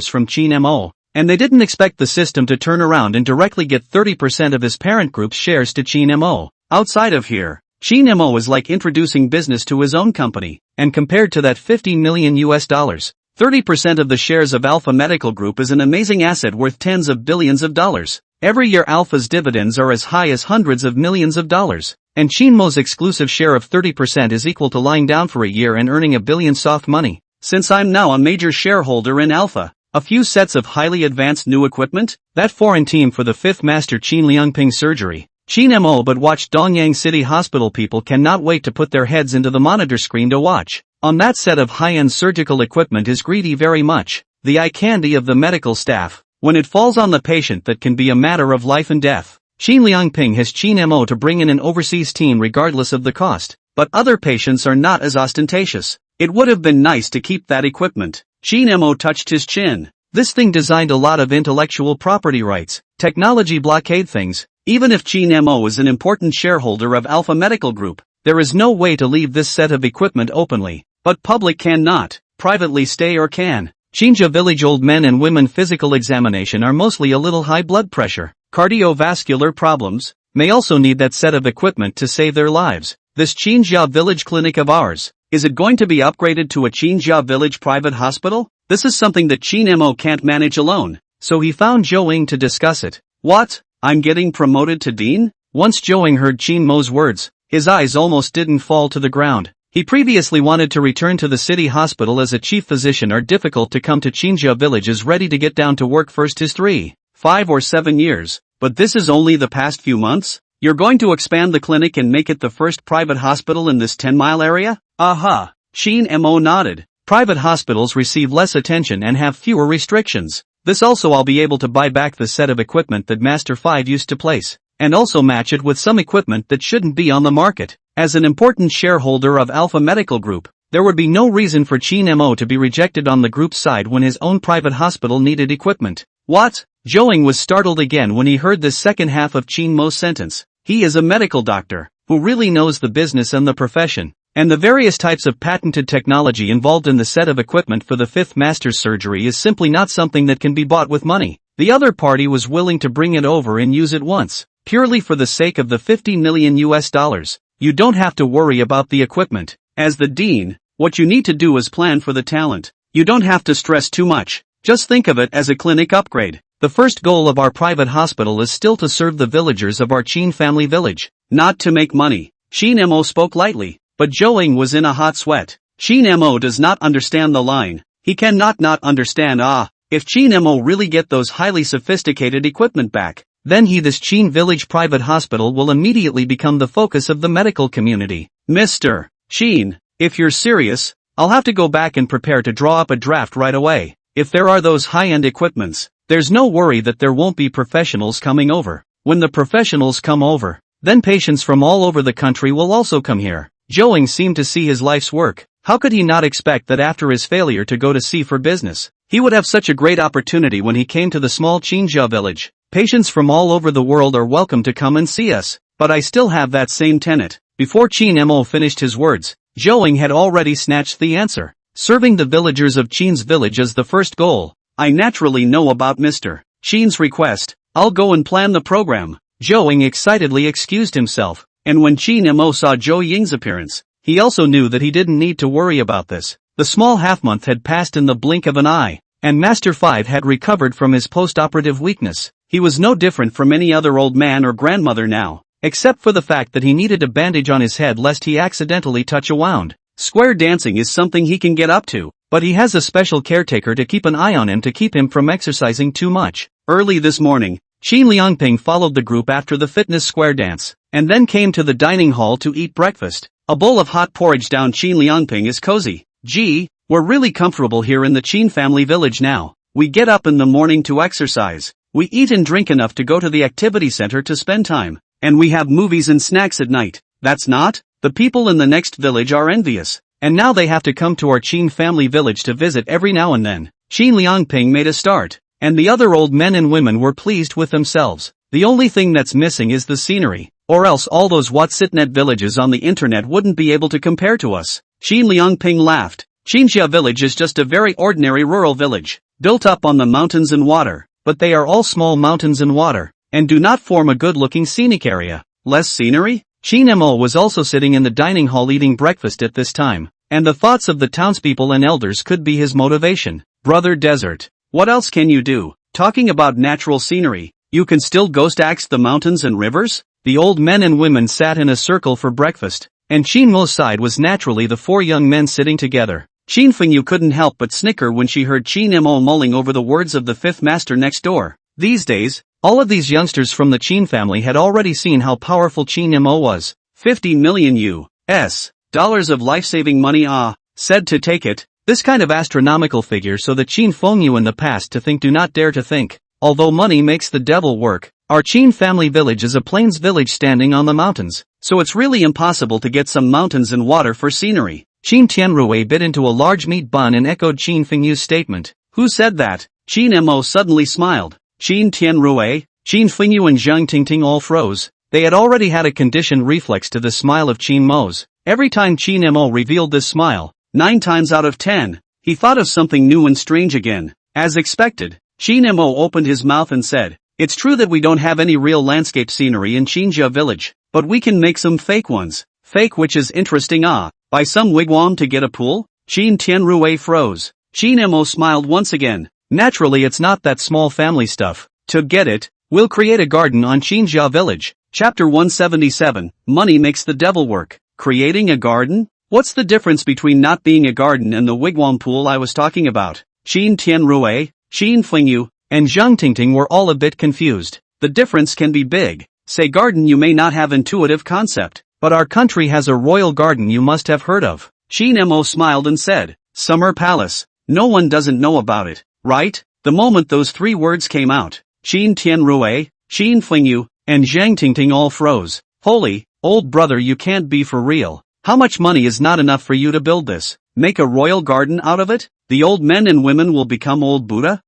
from Shin Mo, and they didn't expect the system to turn around and directly get 30% of his parent group's shares to Shin Mo. Outside of here, Shin Mo is like introducing business to his own company, and compared to that $50 million, 30% of the shares of Alpha Medical Group is an amazing asset worth tens of billions of dollars. Every year Alpha's dividends are as high as hundreds of millions of dollars. And Chinmo's exclusive share of 30% is equal to lying down for a year and earning $1 billion soft money. Since I'm now a major shareholder in Alpha, a few sets of highly advanced new equipment, that foreign team for the 5th master Qin Liangping surgery. Qin but watch Dongyang City Hospital people cannot wait to put their heads into the monitor screen to watch. On that set of high-end surgical equipment is greedy very much, the eye candy of the medical staff. When it falls on the patient, that can be a matter of life and death. Qin Liangping has Qin to bring in an overseas team regardless of the cost, but other patients are not as ostentatious. It would have been nice to keep that equipment. Qin touched his chin. This thing designed a lot of intellectual property rights, technology blockade things. Even if Qin is an important shareholder of Alpha Medical Group, there is no way to leave this set of equipment openly. But public cannot, privately stay or can. Qinjia village old men and women physical examination are mostly a little high blood pressure, cardiovascular problems, may also need that set of equipment to save their lives. This Qinjia village clinic of ours, is it going to be upgraded to a Qinjia village private hospital? This is something that Qin can't manage alone, so he found Zhou Ying to discuss it. What? I'm getting promoted to dean? Once Zhou Ying heard Qin words, his eyes almost didn't fall to the ground. He previously wanted to return to the city hospital as a chief physician are difficult to come to Qinjia village is ready to get down to work first his 3, 5 or 7 years, but this is only the past few months? You're going to expand the clinic and make it the first private hospital in this 10-mile area? Aha! Qin nodded. Private hospitals receive less attention and have fewer restrictions. This also I'll be able to buy back the set of equipment that Master 5 used to place, and also match it with some equipment that shouldn't be on the market. As an important shareholder of Alpha Medical Group, there would be no reason for Qin to be rejected on the group's side when his own private hospital needed equipment. What? Zhou Ying was startled again when he heard this second half of Qin sentence. He is a medical doctor, who really knows the business and the profession, and the various types of patented technology involved in the set of equipment for the 5th master's surgery is simply not something that can be bought with money. The other party was willing to bring it over and use it once, purely for the sake of the $50 million. You don't have to worry about the equipment. As the dean, what you need to do is plan for the talent. You don't have to stress too much. Just think of it as a clinic upgrade. The first goal of our private hospital is still to serve the villagers of our Qin family village, not to make money. Qin spoke lightly, but Zhou Ying was in a hot sweat. Qin does not understand the line. He cannot not understand. If Qin really get those highly sophisticated equipment back, then this Qin village private hospital will immediately become the focus of the medical community. Mr. Qin, if you're serious, I'll have to go back and prepare to draw up a draft right away. If there are those high-end equipments, there's no worry that there won't be professionals coming over. When the professionals come over, then patients from all over the country will also come here. Zhou Ying seemed to see his life's work. How could he not expect that after his failure to go to sea for business, he would have such a great opportunity when he came to the small Qinjia village? Patients from all over the world are welcome to come and see us, but I still have that same tenet. Before Qin finished his words, Zhou Ying had already snatched the answer. Serving the villagers of Qin's village is the first goal. I naturally know about Mr. Qin's request. I'll go and plan the program. Zhou Ying excitedly excused himself, and when Qin saw Zhou Ying's appearance, he also knew that he didn't need to worry about this. The small half-month had passed in the blink of an eye, and Master 5 had recovered from his post-operative weakness. He was no different from any other old man or grandmother now, except for the fact that he needed a bandage on his head lest he accidentally touch a wound. Square dancing is something he can get up to, but he has a special caretaker to keep an eye on him to keep him from exercising too much. Early this morning, Qin Liangping followed the group after the fitness square dance, and then came to the dining hall to eat breakfast. A bowl of hot porridge down Qin Liangping is cozy. Gee, we're really comfortable here in the Qin family village now. We get up in the morning to exercise. We eat and drink enough to go to the activity center to spend time, and we have movies and snacks at night. That's not? The people in the next village are envious, and now they have to come to our Qin family village to visit every now and then. Qin Liangping made a start, and the other old men and women were pleased with themselves. The only thing that's missing is the scenery, or else all those WhatsApp villages on the internet wouldn't be able to compare to us. Qin Liangping laughed. Qinjia village is just a very ordinary rural village, built up on the mountains and water. But they are all small mountains and water, and do not form a good-looking scenic area. Less scenery? Qin was also sitting in the dining hall eating breakfast at this time, and the thoughts of the townspeople and elders could be his motivation. Brother Desert, what else can you do? Talking about natural scenery, you can still ghost axe the mountains and rivers? the old men and women sat in a circle for breakfast, and Qin Mo's side was naturally the four young men sitting together. Qin Fengyu couldn't help but snicker when she heard Qin Mo mulling over the words of the fifth master next door. These days, all of these youngsters from the Qin family had already seen how powerful Qin Mo was. 50 million US dollars of life-saving money, said to take it. This kind of astronomical figure, so the Qin Fengyu in the past to think do not dare to think. Although money makes the devil work, our Qin family village is a plains village standing on the mountains, so it's really impossible to get some mountains and water for scenery. Qin Tianrui bit into a large meat bun and echoed Qin Fengyu's statement. Who said that? Qin Mo suddenly smiled. Qin Tianrui, Qin Fengyu and Zhang Tingting all froze. They had already had a conditioned reflex to the smile of Qin Mo's. Every time Qin Mo revealed this smile, 9 times out of 10, he thought of something new and strange again. As expected, Qin Mo opened his mouth and said, "It's true that we don't have any real landscape scenery in Qinjia village, but we can make some fake ones." Fake, which is interesting, Buy some wigwam to get a pool? Qin Tianrui froze. Qin Mo smiled once again. Naturally it's not that small family stuff. To get it, we'll create a garden on Qinjia village. Chapter 177, Money Makes the Devil Work. Creating a garden? What's the difference between not being a garden and the wigwam pool I was talking about? Qin Tianrui, Qin Fengyu, and Zhang Tingting were all a bit confused. The difference can be big. Say garden, you may not have intuitive concept, but our country has a royal garden you must have heard of. Qin Mo smiled and said, Summer Palace. No one doesn't know about it, right? The moment those 3 words came out, Qin Tianrui, Qin Fengyu, and Zhang Tingting all froze. Holy, old brother, you can't be for real. How much money is not enough for you to build this? Make a royal garden out of it? The old men and women will become old Buddha?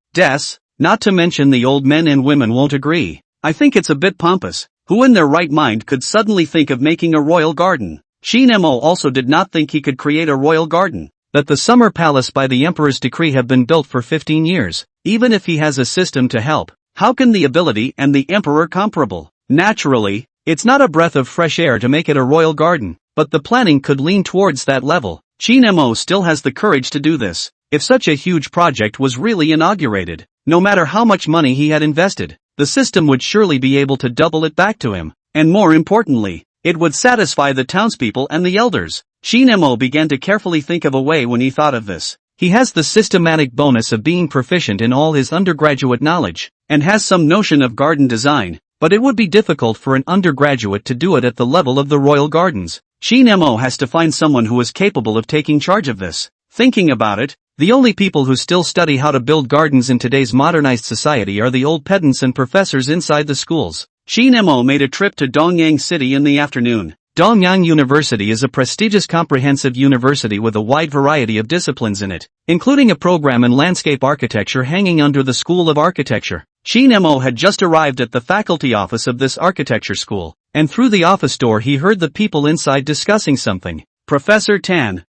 Not to mention the old men and women won't agree. I think it's a bit pompous. Who in their right mind could suddenly think of making a royal garden? Qin Mo also did not think he could create a royal garden. That the summer palace by the emperor's decree have been built for 15 years. Even if he has a system to help, how can the ability and the emperor comparable? Naturally, it's not a breath of fresh air to make it a royal garden, but the planning could lean towards that level. Qin Mo still has the courage to do this. If such a huge project was really inaugurated, no matter how much money he had invested, the system would surely be able to double it back to him. And more importantly, it would satisfy the townspeople and the elders. Qin Mo began to carefully think of a way when he thought of this. He has the systematic bonus of being proficient in all his undergraduate knowledge, and has some notion of garden design, but it would be difficult for an undergraduate to do it at the level of the royal gardens. Qin Mo has to find someone who is capable of taking charge of this. Thinking about it, the only people who still study how to build gardens in today's modernized society are the old pedants and professors inside the schools. Qin Mo made a trip to Dongyang City in the afternoon. Dongyang University is a prestigious comprehensive university with a wide variety of disciplines in it, including a program in landscape architecture hanging under the School of Architecture. Qin Mo had just arrived at the faculty office of this architecture school, and through the office door he heard the people inside discussing something. Professor Tan,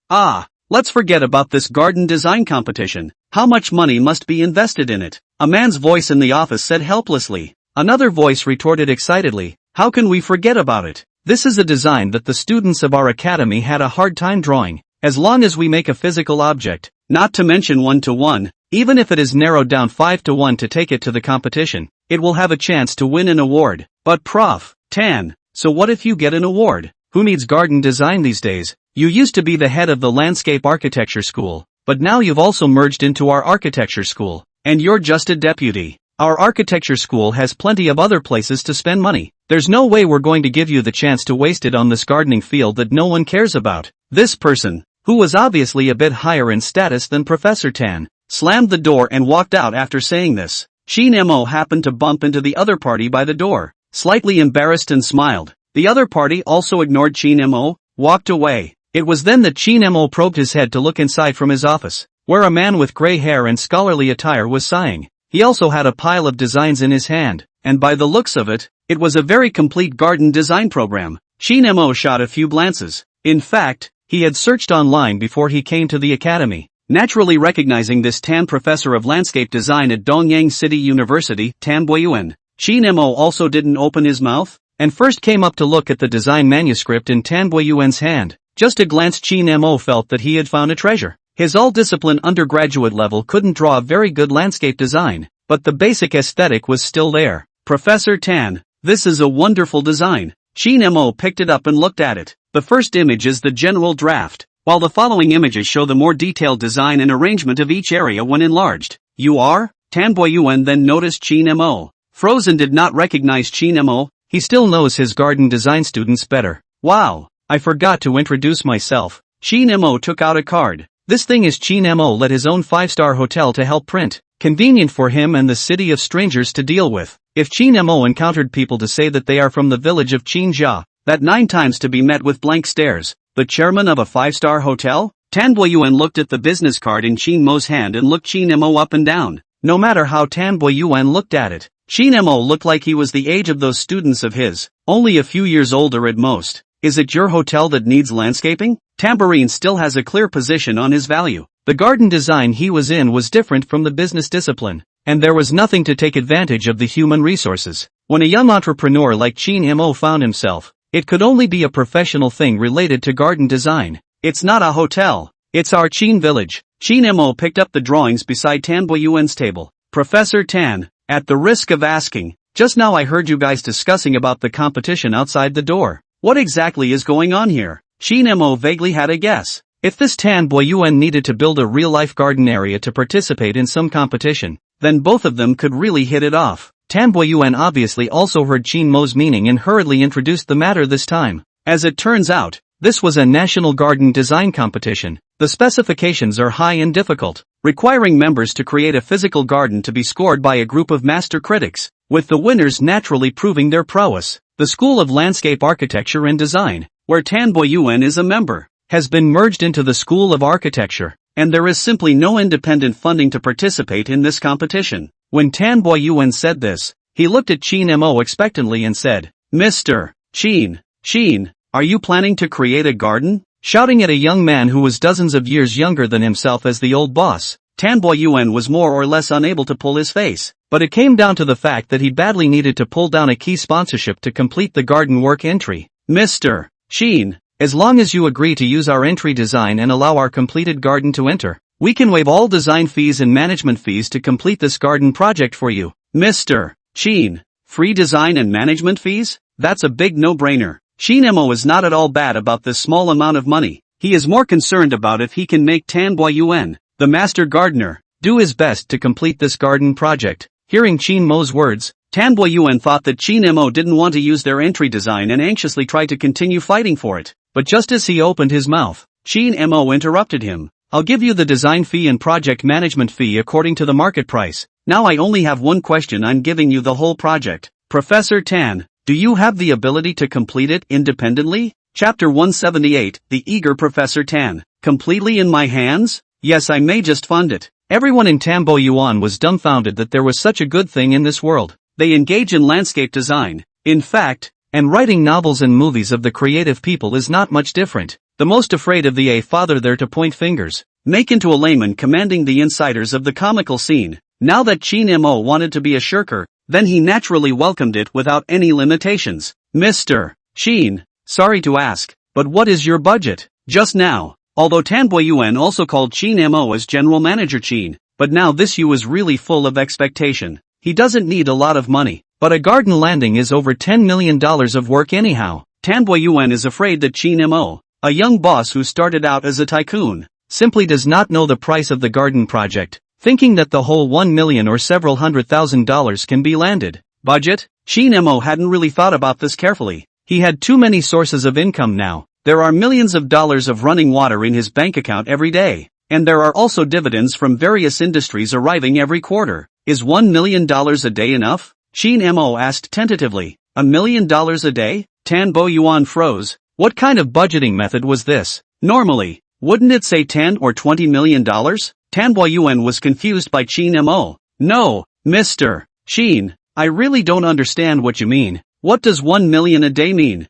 let's forget about this garden design competition. How much money must be invested in it? A man's voice in the office said helplessly. Another voice retorted excitedly, how can we forget about it? This is a design that the students of our academy had a hard time drawing. As long as we make a physical object, not to mention 1-to-1, even if it is narrowed down 5-to-1 to take it to the competition, it will have a chance to win an award. But Prof. Tan, so what if you get an award? Who needs garden design these days? You used to be the head of the landscape architecture school, but now you've also merged into our architecture school, and you're just a deputy. Our architecture school has plenty of other places to spend money. There's no way we're going to give you the chance to waste it on this gardening field that no one cares about. This person, who was obviously a bit higher in status than Professor Tan, slammed the door and walked out after saying this. Qin Mo happened to bump into the other party by the door, slightly embarrassed and smiled. The other party also ignored Qin Mo, walked away. It was then that Qin Mo probed his head to look inside from his office, where a man with gray hair and scholarly attire was sighing. He also had a pile of designs in his hand, and by the looks of it, it was a very complete garden design program. Qin Mo shot a few glances. In fact, he had searched online before he came to the academy. Naturally recognizing this Tan professor of landscape design at Dongyang City University, Tan Buiyuan, Qin Mo also didn't open his mouth, and first came up to look at the design manuscript in Tan Buiyuan's hand. Just a glance, Qin Mo felt that he had found a treasure. His all-discipline undergraduate level couldn't draw a very good landscape design, but the basic aesthetic was still there. Professor Tan, This is a wonderful design. Chin Mo picked it up and looked at it. The first image is the general draft, while the following images show the more detailed design and arrangement of each area when enlarged. You are? Tan Boyuan then noticed Chin Mo. Frozen did not recognize Chin Mo. He still knows his garden design students better. Wow, I forgot to introduce myself. Chin Mo took out a card. This thing is Chin Mo let his own 5-star hotel to help print. Convenient for him and the city of strangers to deal with. If Chin Mo encountered people to say that they are from the village of Qinjia, that 9 times to be met with blank stares. The chairman of a 5-star hotel? Tan Boyuan looked at the business card in Chin Mo's hand and looked Chin Mo up and down. No matter how Tan Boyuan looked at it, Chin Mo looked like he was the age of those students of his, only a few years older at most. Is it your hotel that needs landscaping? Tambourine still has a clear position on his value. The garden design he was in was different from the business discipline, and there was nothing to take advantage of the human resources. When a young entrepreneur like Chin Mo found himself, it could only be a professional thing related to garden design. It's not a hotel. It's our Chin village. Chin Mo picked up the drawings beside Tan Boyuan's table. Professor Tan, at the risk of asking, just now I heard you guys discussing about the competition outside the door. What exactly is going on here? Chin Mo vaguely had a guess. If this Tan Boyuan needed to build a real-life garden area to participate in some competition, then both of them could really hit it off. Tan Boyuan obviously also heard Chin Mo's meaning and hurriedly introduced the matter this time. As it turns out, this was a national garden design competition. The specifications are high and difficult, requiring members to create a physical garden to be scored by a group of master critics, with the winners naturally proving their prowess. The School of Landscape Architecture and Design, where Tan Boyuan is a member, has been merged into the School of Architecture, and there is simply no independent funding to participate in this competition. When Tan Boyuan said this, he looked at Chin Mo expectantly and said, Mr. Chin, are you planning to create a garden? Shouting at a young man who was dozens of years younger than himself as the old boss, Tan Boyuan was more or less unable to pull his face, but it came down to the fact that he badly needed to pull down a key sponsorship to complete the garden work entry. Mr. Chin, as long as you agree to use our entry design and allow our completed garden to enter, we can waive all design fees and management fees to complete this garden project for you. Mr. Chin, free design and management fees? That's a big no-brainer. Chin Mo is not at all bad about this small amount of money. He is more concerned about if he can make Tan Boyuan, the master gardener, do his best to complete this garden project. Hearing Chin Mo's words, Tan Boyuan thought that Chin Mo didn't want to use their entry design and anxiously tried to continue fighting for it. But just as he opened his mouth, Chin Mo interrupted him. I'll give you the design fee and project management fee according to the market price. Now I only have one question. I'm giving you the whole project. Professor Tan, do you have the ability to complete it independently? Chapter 178, The Eager Professor Tan. Completely in my hands? Yes, I may just fund it. Everyone in Tan Boyuan was dumbfounded that there was such a good thing in this world. They engage in landscape design. In fact, and writing novels and movies of the creative people is not much different. The most afraid of the father there to point fingers, make into a layman commanding the insiders of the comical scene. Now that Chin Mo wanted to be a shirker, then he naturally welcomed it without any limitations. Mr. Chin, sorry to ask, but what is your budget? Just now, although Tan Boyuan also called Chin Mo as General Manager Chin, but now this you is really full of expectation. He doesn't need a lot of money, but a garden landing is over $10 million of work anyhow. Tan Boyuan is afraid that Chin Mo, a young boss who started out as a tycoon, simply does not know the price of the garden project, thinking that the whole $1 million or several $100,000 can be landed. Budget? Chin Mo hadn't really thought about this carefully. He had too many sources of income now. There are millions of dollars of running water in his bank account every day, and there are also dividends from various industries arriving every quarter. Is $1 million a day enough? Chin Mo asked tentatively. $1 million a day? Tan Boyuan froze. What kind of budgeting method was this? Normally, wouldn't it say $10 or $20 million? Tan Boyuan was confused by Chin Mo. No, Mr. Chin, I really don't understand what you mean. What does 1 million a day mean?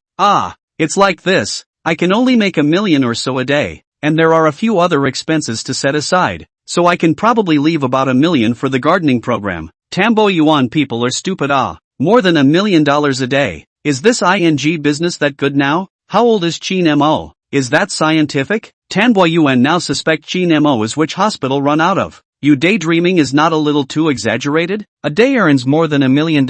It's like this. I can only make $1 million or so a day, and there are a few other expenses to set aside, so I can probably leave about $1 million for the gardening program. Tan Boyuan people are stupid. More than $1 million a day. Is this business that good now? How old is Chin Mo? Is that scientific? Tan Boyuan now suspect Chin Mo is which hospital run out of. You daydreaming is not a little too exaggerated? A day earns more than $1 million.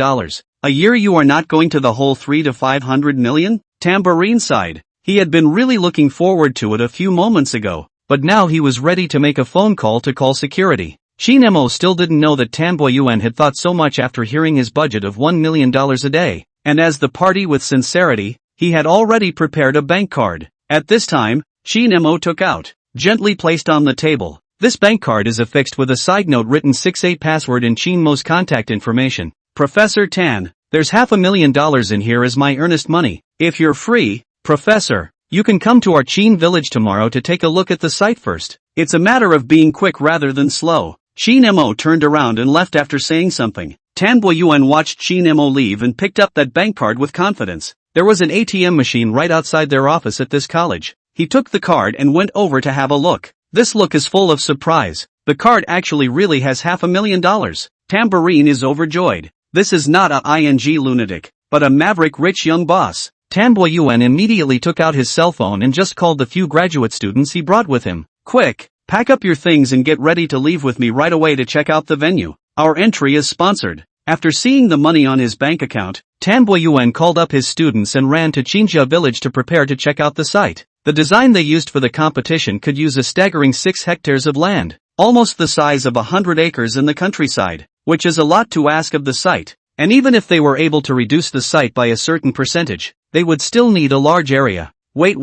A year you are not going to the whole 3 to 500 million? Tambourine sighed. He had been really looking forward to it a few moments ago, but now he was ready to make a phone call to call security. Shin Emo still didn't know that Tan Boyuan had thought so much after hearing his budget of $1 million a day, and as the party with sincerity, he had already prepared a bank card. At this time, Shin Emo took out, gently placed on the table. This bank card is affixed with a side note written 6-8 password in Shin Mo's contact information. Professor Tan, there's $500,000 in here as my earnest money. If you're free, Professor, you can come to our Chin village tomorrow to take a look at the site first. It's a matter of being quick rather than slow. Shin Emo turned around and left after saying something. Tan Boyuan watched Shin Emo leave and picked up that bank card with confidence. There was an ATM machine right outside their office at this college. He took the card and went over to have a look. This look is full of surprise. The card actually really has $500,000. Tambourine is overjoyed. This is not a ING lunatic, but a maverick rich young boss. Tan Boyuan immediately took out his cell phone and just called the few graduate students he brought with him. Quick, pack up your things and get ready to leave with me right away to check out the venue. Our entry is sponsored. After seeing the money on his bank account, Tan Boyuan called up his students and ran to Chinja village to prepare to check out the site. The design they used for the competition could use a staggering 6 hectares of land, almost the size of 100 acres in the countryside, which is a lot to ask of the site. And even if they were able to reduce the site by a certain percentage, they would still need a large area. Wait,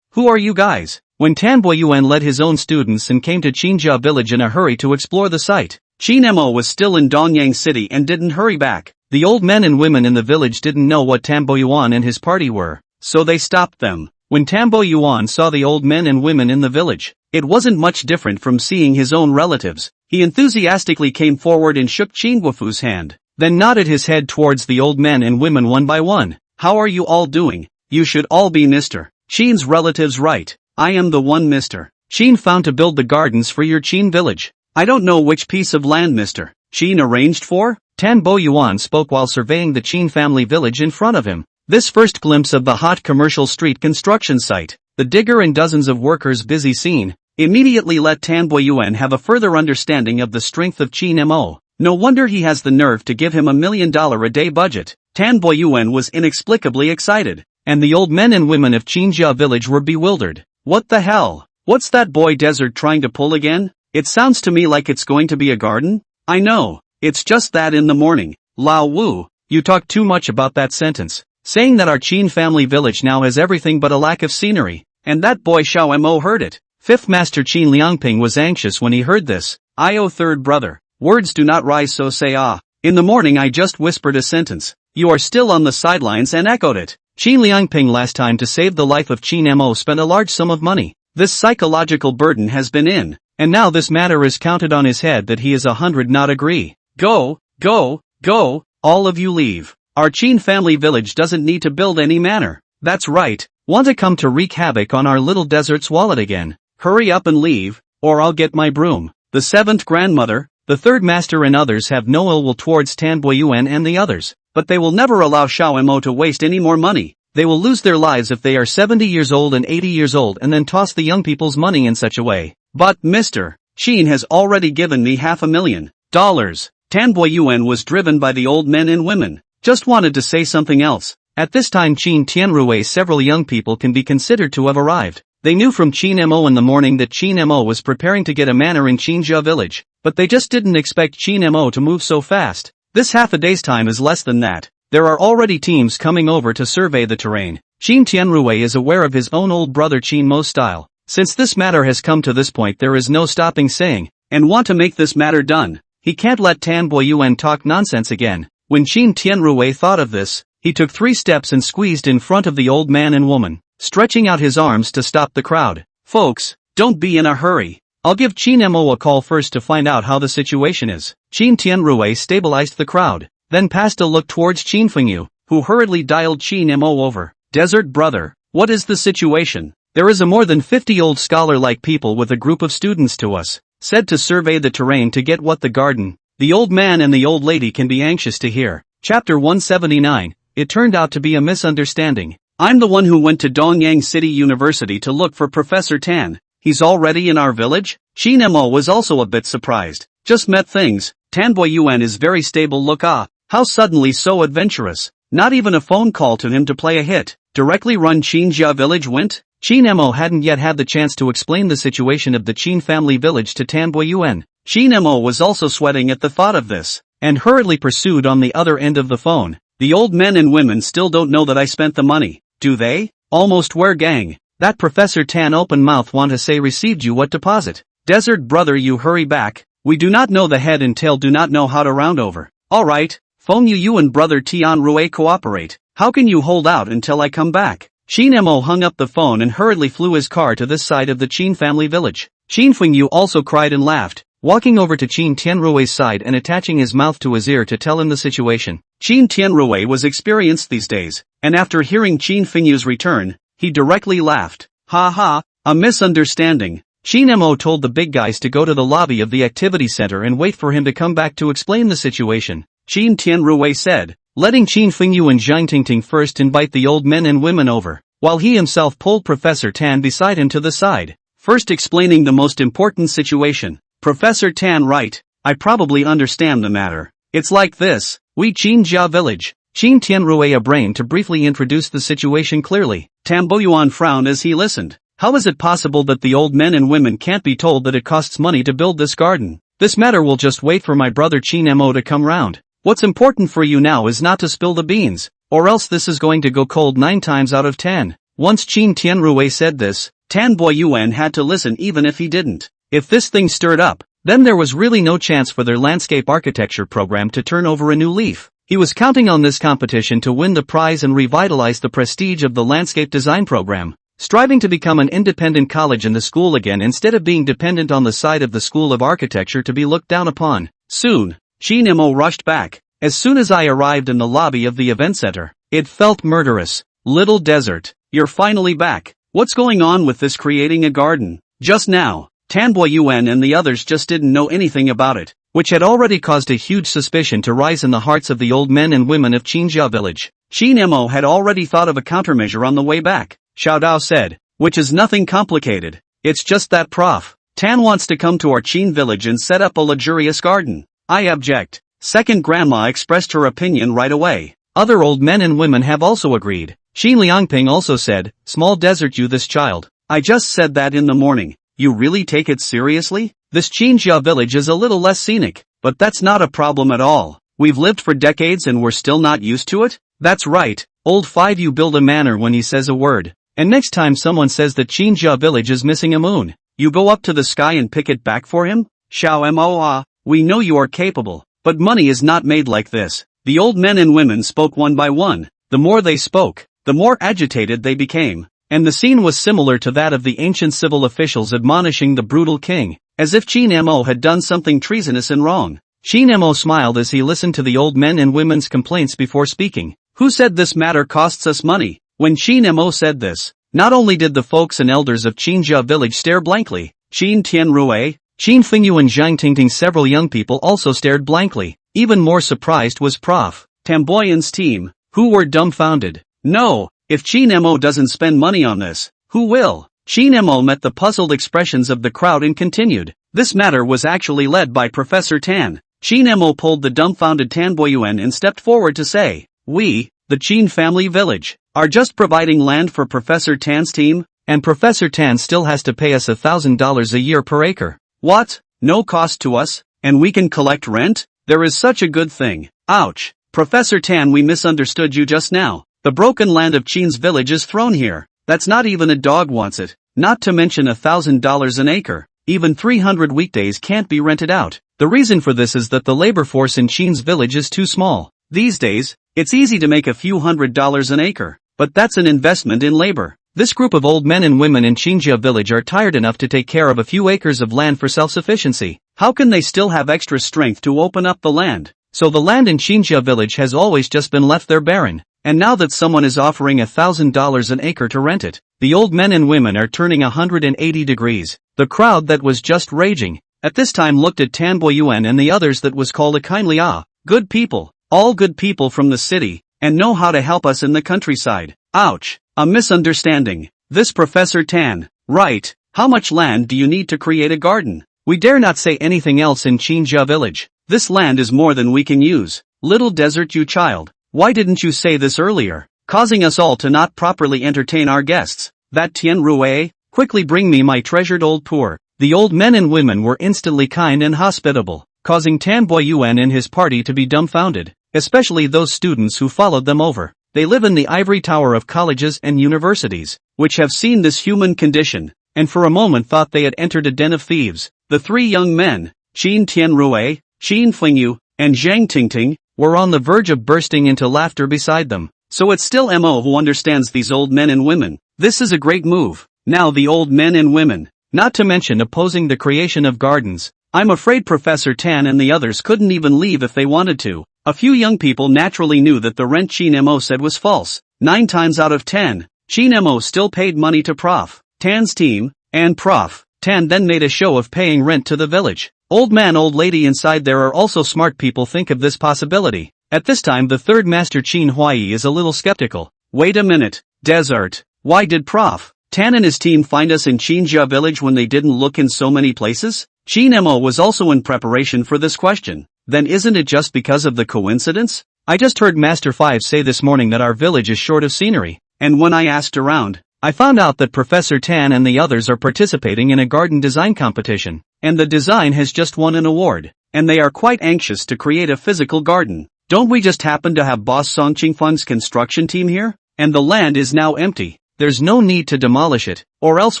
who are you guys? When Tan Boyuan led his own students and came to Chinja village in a hurry to explore the site, Shin Emo was still in Donyang City and didn't hurry back. The old men and women in the village didn't know what Tan Boyuan and his party were, so they stopped them. When Tan Boyuan saw the old men and women in the village, it wasn't much different from seeing his own relatives. He enthusiastically came forward and shook Chinguafu's hand, then nodded his head towards the old men and women one by one. How are you all doing? You should all be Mr. Shin's relatives, right? I am the one Mr. Shin found to build the gardens for your Chin village. I don't know which piece of land Mr. Shin arranged for? Tan Boyuan spoke while surveying the Chin family village in front of him. This first glimpse of the hot commercial street construction site, the digger and dozens of workers busy scene, immediately let Tan Boyuan have a further understanding of the strength of Shin Mo. No wonder he has the nerve to give him $1 million a day budget. Tan Boyuan was inexplicably excited, and the old men and women of Chinja village were bewildered. What the hell? What's that boy Desert trying to pull again? It sounds to me like it's going to be a garden. I know, it's just that in the morning. Lao Wu, you talk too much about that sentence. Saying that our Chin family village now has everything but a lack of scenery, and that boy Xiao Mo heard it. Fifth Master Qin Liangping was anxious when he heard this. Third brother, words do not rise so say ah. In the morning I just whispered a sentence. You are still on the sidelines and echoed it. Qin Liangping last time to save the life of Qin Mo spent a large sum of money. This psychological burden has been in, and now this matter is counted on his head that he is 100 not agree. Go, all of you leave. Our Chin family village doesn't need to build any manor. That's right. Want to come to wreak havoc on our little desert's wallet again? Hurry up and leave, or I'll get my broom. The seventh grandmother, the third master and others have no ill will towards Tan Boyuan and the others, but they will never allow Xiao Mo to waste any more money. They will lose their lives if they are 70 years old and 80 years old and then toss the young people's money in such a way. But Mr. Shin has already given me $500,000. Tan Boyuan was driven by the old men and women. Just wanted to say something else. At this time Qin Tianrui several young people can be considered to have arrived. They knew from Qin Mo in the morning that Qin Mo was preparing to get a manor in Qinjia village, but they just didn't expect Qin Mo to move so fast. This half a day's time is less than that. There are already teams coming over to survey the terrain. Qin Tianrui is aware of his own old brother Qin Mo's style. Since this matter has come to this point there is no stopping saying, and want to make this matter done. He can't let Tan Boyuan talk nonsense again. When Qin Tianrui thought of this, he took 3 steps and squeezed in front of the old man and woman, stretching out his arms to stop the crowd. Folks, don't be in a hurry. I'll give Qin Mo a call first to find out how the situation is. Qin Tianrui stabilized the crowd, then passed a look towards Qin Fengyu, who hurriedly dialed Qin Mo over. Desert brother, what is the situation? There is a more than 50-old scholar-like people with a group of students to us, said to survey the terrain to get what the garden. The old man and the old lady can be anxious to hear. Chapter 179, it turned out to be a misunderstanding. I'm the one who went to Donyang City University to look for Professor Tan. he's already in our village? Shin Mo was also a bit surprised. Just met things. Tanboy Yuan is very stable. Look how suddenly so adventurous. Not even a phone call to him to play a hit. Directly run Qinjia village went? Shin Mo hadn't yet had the chance to explain the situation of the Qin family village to Tanboy Yuan. Shin Mo was also sweating at the thought of this, and hurriedly pursued on the other end of the phone. The old men and women still don't know that I spent the money, do they? Almost where gang? That Professor Tan open mouth want to say received you what deposit? Desert brother, you hurry back. We do not know the head and tail, do not know how to round over. Alright, phone you and brother Tian Rue cooperate. How can you hold out until I come back? Shin Mo hung up the phone and hurriedly flew his car to this side of the Qin family village. Qin Fengyu also cried and laughed, walking over to Qin Tianrue's side and attaching his mouth to his ear to tell him the situation. Qin Tianrue was experienced these days, and after hearing Qin Fengyu's return, he directly laughed. Ha ha, a misunderstanding. Shin Mo told the big guys to go to the lobby of the activity center and wait for him to come back to explain the situation. Qin Tianrue said, letting Qin Fengyu and Zhang Tingting first invite the old men and women over, while he himself pulled Professor Tan beside him to the side, first explaining the most important situation. Professor Tan, right, I probably understand the matter. It's like this, we Qinjia village. Qin Tianrue a brain to briefly introduce the situation clearly. Tamboyuan frowned as he listened. How is it possible that the old men and women can't be told that it costs money to build this garden? This matter will just wait for my brother Qin Mo to come round. What's important for you now is not to spill the beans, or else this is going to go cold 9 times out of 10. Once Qin Tianrue said this, Tanboy Yuan had to listen even if he didn't. If this thing stirred up, then there was really no chance for their landscape architecture program to turn over a new leaf. He was counting on this competition to win the prize and revitalize the prestige of the landscape design program, striving to become an independent college in the school again instead of being dependent on the side of the School of Architecture to be looked down upon. Soon, Shin Mo rushed back. As soon as I arrived in the lobby of the event center, it felt murderous. Little Desert, you're finally back. What's going on with this creating a garden? Just now, Tanboy Yuan and the others just didn't know anything about it, which had already caused a huge suspicion to rise in the hearts of the old men and women of Qinjia village. Shin Mo had already thought of a countermeasure on the way back. Xiao Dao said, which is nothing complicated. It's just that Prof. Tan wants to come to our Qin village and set up a luxurious garden. I object. Second grandma expressed her opinion right away. Other old men and women have also agreed. Xin Liangping also said, small desert you this child. I just said that in the morning. You really take it seriously? This Qinjia village is a little less scenic, but that's not a problem at all. We've lived for decades and we're still not used to it? That's right. Old Five, you build a manor when he says a word. And next time someone says that Qinjia village is missing a moon, you go up to the sky and pick it back for him? Xiao Moa, we know you are capable, but money is not made like this. The old men and women spoke one by one. The more they spoke, the more agitated they became, and the scene was similar to that of the ancient civil officials admonishing the brutal king, as if Qin Mo had done something treasonous and wrong. Shin Mo smiled as he listened to the old men and women's complaints before speaking. Who said this matter costs us money? When Shin Mo said this, not only did the folks and elders of Qinjia village stare blankly, Qin Tianrue, Qin Fengyu and Zhang Tingting, several young people also stared blankly. Even more surprised was Prof. Tamboyan's team, who were dumbfounded. No, if Qin Mo doesn't spend money on this, who will? Qin Mo met the puzzled expressions of the crowd and continued. This matter was actually led by Professor Tan. Qin Mo pulled the dumbfounded Tanboyuan and stepped forward to say, we, the Qin family village, are just providing land for Professor Tan's team, and Professor Tan still has to pay us $1,000 a year per acre. What? No cost to us, and we can collect rent? There is such a good thing. Ouch. Professor Tan, we misunderstood you just now. The broken land of Qin's village is thrown here. That's not even a dog wants it. Not to mention $1,000 an acre. Even 300 weekdays can't be rented out. The reason for this is that the labor force in Qin's village is too small. These days, it's easy to make a few $100s an acre, but that's an investment in labor. This group of old men and women in Qinjia village are tired enough to take care of a few acres of land for self-sufficiency. How can they still have extra strength to open up the land? So the land in Qinjia village has always just been left there barren. And now that someone is offering $1,000 an acre to rent it, the old men and women are turning 180 degrees. The crowd that was just raging, at this time looked at Tanboyuan and the others that was called a kindly good people, all good people from the city, and know how to help us in the countryside. Ouch, a misunderstanding. This Professor Tan, right, How much land do you need to create a garden? We dare not say anything else in Chinja village. This land is more than we can use. Little desert you child. Why didn't you say this earlier? Causing us all to not properly entertain our guests. That Tian Rue, quickly bring me my treasured old poor. The old men and women were instantly kind and hospitable, causing Tan Boyuan and his party to be dumbfounded, especially those students who followed them over. They live in the ivory tower of colleges and universities, which have seen this human condition, and for a moment thought they had entered a den of thieves. The three young men, Qin Tianrui, Qin Fengyu, and Zhang Tingting, were on the verge of bursting into laughter beside them. So it's still Mo who understands these old men and women. This is a great move. Now the old men and women, not to mention opposing the creation of gardens. I'm afraid Professor Tan and the others couldn't even leave if they wanted to. A few young people naturally knew that the rent Qin Mo said was false. 9 times out of 10, Qin Mo still paid money to Prof. Tan's team, and Prof. Tan then made a show of paying rent to the village. Old man old lady inside there are also smart people think of this possibility. At this time the third master Qin Huai is a little skeptical. Wait a minute, desert. Why did Prof. Tan and his team find us in Qinjia village when they didn't look in so many places? Qin Mo was also in preparation for this question. Then isn't it just because of the coincidence? I just heard Master 5 say this morning that our village is short of scenery, and when I asked around, I found out that Professor Tan and the others are participating in a garden design competition, and the design has just won an award, and they are quite anxious to create a physical garden. Don't we just happen to have Boss Song Qingfun's construction team here? And the land is now empty. There's no need to demolish it, or else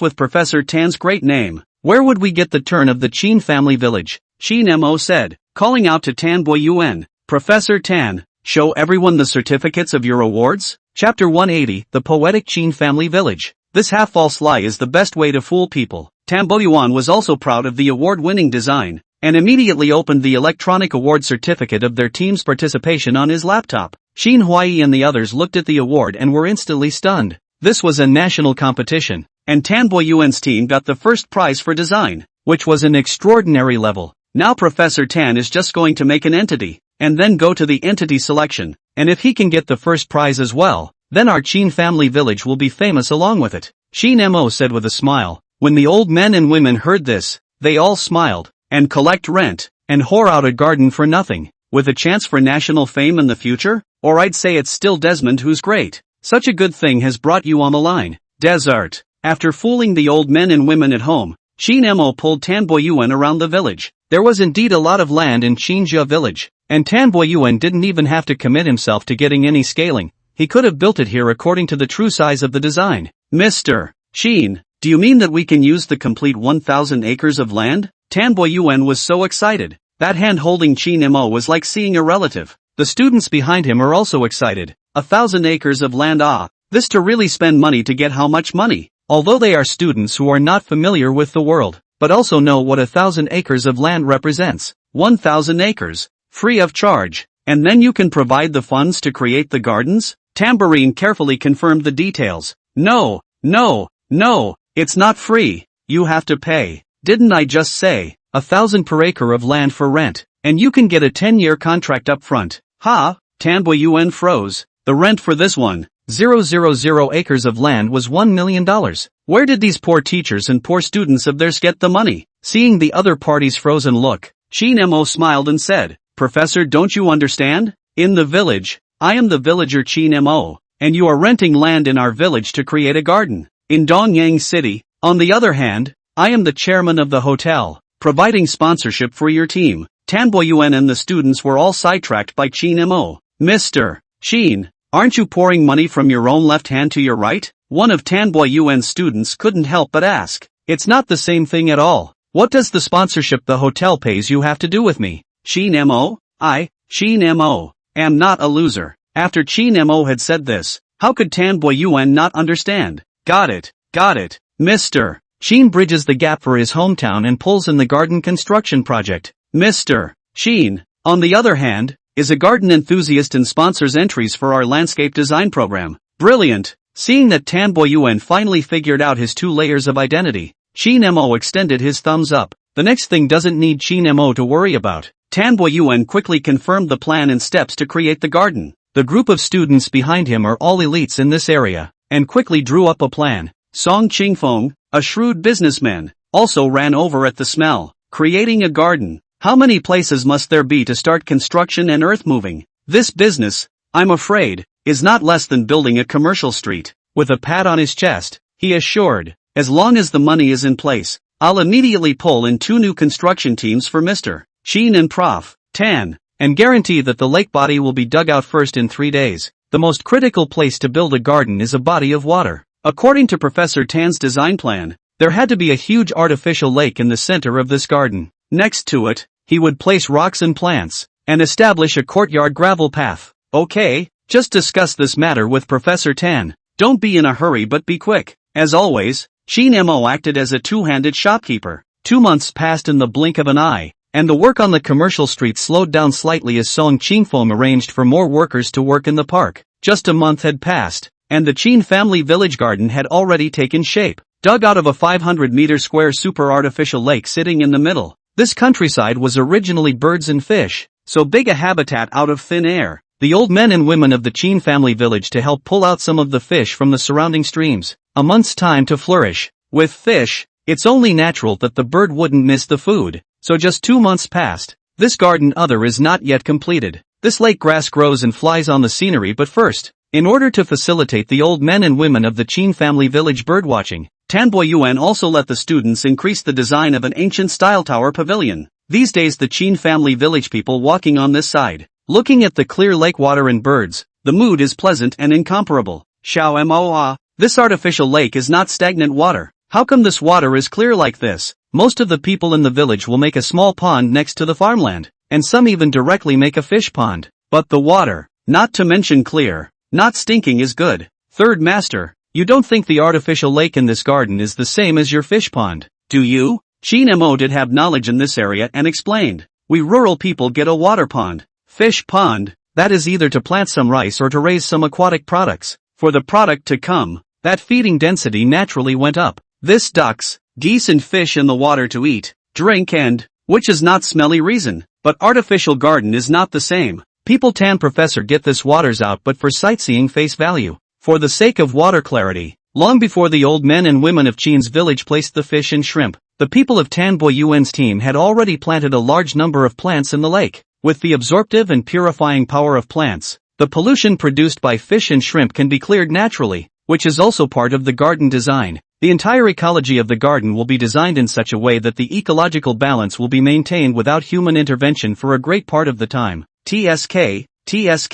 with Professor Tan's great name, where would we get the turn of the Qin family village? Qin Mo said, calling out to Tan Boyuan, Professor Tan, show everyone the certificates of your awards? Chapter 180, The Poetic Qin Family Village. This half-false lie is the best way to fool people. Tan Boyuan was also proud of the award-winning design, and immediately opened the electronic award certificate of their team's participation on his laptop. Qin Huai and the others looked at the award and were instantly stunned. This was a national competition, and Tan Boyuan's team got the first prize for design, which was an extraordinary level. Now Professor Tan is just going to make an entity, and then go to the entity selection, and if he can get the first prize as well, then our Qin family village will be famous along with it. Qin Mo said with a smile. When the old men and women heard this, they all smiled, and collect rent, and whore out a garden for nothing, with a chance for national fame in the future? Or I'd say it's still Desmond who's great. Such a good thing has brought you on the line. Desert. After fooling the old men and women at home, Qin Mo pulled Tan Boyuan around the village. There was indeed a lot of land in Qinjia village, and Tan Boyuan didn't even have to commit himself to getting any scaling. He could have built it here according to the true size of the design. Mr. Qin, do you mean that we can use the complete 1,000 acres of land? Tan Boyuan was so excited. That hand holding Qin Mo was like seeing a relative. The students behind him are also excited. 1,000 acres of land, this to really spend money to get how much money? Although they are students who are not familiar with the world, but also know what 1,000 acres of land represents. 1,000 acres, free of charge, and then you can provide the funds to create the gardens? Tambourine carefully confirmed the details. No, it's not free. You have to pay. Didn't I just say, 1,000 per acre of land for rent, and you can get a 10-year contract up front? Ha, Tan Boyuan froze. The rent for this 1,000 acres of land was $1 million. Where did these poor teachers and poor students of theirs get the money? Seeing the other party's frozen look, Qin Mo smiled and said, Professor, don't you understand? In the village, I am the villager Qin Mo, and you are renting land in our village to create a garden. In Dongyang City, on the other hand, I am the chairman of the hotel, providing sponsorship for your team. Tan Boyuan and the students were all sidetracked by Qin Mo. Mr. Qin, aren't you pouring money from your own left hand to your right? One of Tan Boyuan's students couldn't help but ask. It's not the same thing at all. What does the sponsorship the hotel pays you have to do with me? Qin Mo, Qin Mo, am not a loser. After Qin Mo had said this, how could Tan Boyuan not understand? Got it, Mr. Qin bridges the gap for his hometown and pulls in the garden construction project. Mr. Qin, on the other hand, is a garden enthusiast and sponsors entries for our landscape design program. Brilliant! Seeing that Tan Boyuan finally figured out his 2 layers of identity, Qin Mo extended his thumbs up. The next thing doesn't need Qin Mo to worry about. Tan Boyuan quickly confirmed the plan and steps to create the garden. The group of students behind him are all elites in this area, and quickly drew up a plan. Song Qingfeng, a shrewd businessman, also ran over at the smell. Creating a garden. How many places must there be to start construction and earth moving? This business, I'm afraid, is not less than building a commercial street. With a pat on his chest, he assured, as long as the money is in place, I'll immediately pull in 2 new construction teams for Mr. Sheen and Prof. Tan, and guarantee that the lake body will be dug out first in 3 days. The most critical place to build a garden is a body of water. According to Professor Tan's design plan, there had to be a huge artificial lake in the center of this garden. Next to it, he would place rocks and plants, and establish a courtyard gravel path. Okay, just discuss this matter with Professor Tan. Don't be in a hurry but be quick. As always, Sheen Mo acted as a two-handed shopkeeper. 2 months passed in the blink of an eye, and the work on the commercial street slowed down slightly as Song Ching-fom arranged for more workers to work in the park. Just a month had passed, and the Chin family village garden had already taken shape. Dug out of a 500-meter square super artificial lake sitting in the middle, this countryside was originally birds and fish, so big a habitat out of thin air. The old men and women of the Chin family village to help pull out some of the fish from the surrounding streams. A month's time to flourish. With fish, it's only natural that the bird wouldn't miss the food, so just 2 months passed. This garden other is not yet completed. This lake grass grows and flies on the scenery, but first, in order to facilitate the old men and women of the Chin family village birdwatching, Tan Boyuan also let the students increase the design of an ancient style tower pavilion. These days the Chin family village people walking on this side, looking at the clear lake water and birds, the mood is pleasant and incomparable. Xiao Moa, this artificial lake is not stagnant water. How come this water is clear like this? Most of the people in the village will make a small pond next to the farmland, and some even directly make a fish pond. But the water, not to mention clear, not stinking, is good. Third master, you don't think the artificial lake in this garden is the same as your fish pond, do you? Chin Mo did have knowledge in this area and explained, we rural people get a water pond. Fish pond, that is either to plant some rice or to raise some aquatic products. For the product to come, that feeding density naturally went up. This ducks, geese and fish in the water to eat, drink and, which is not smelly reason, but artificial garden is not the same. People Tan professor get this waters out but for sightseeing face value. For the sake of water clarity, long before the old men and women of Chin's village placed the fish and shrimp, the people of Tan Boyuan's team had already planted a large number of plants in the lake. With the absorptive and purifying power of plants, the pollution produced by fish and shrimp can be cleared naturally, which is also part of the garden design. The entire ecology of the garden will be designed in such a way that the ecological balance will be maintained without human intervention for a great part of the time. TSK,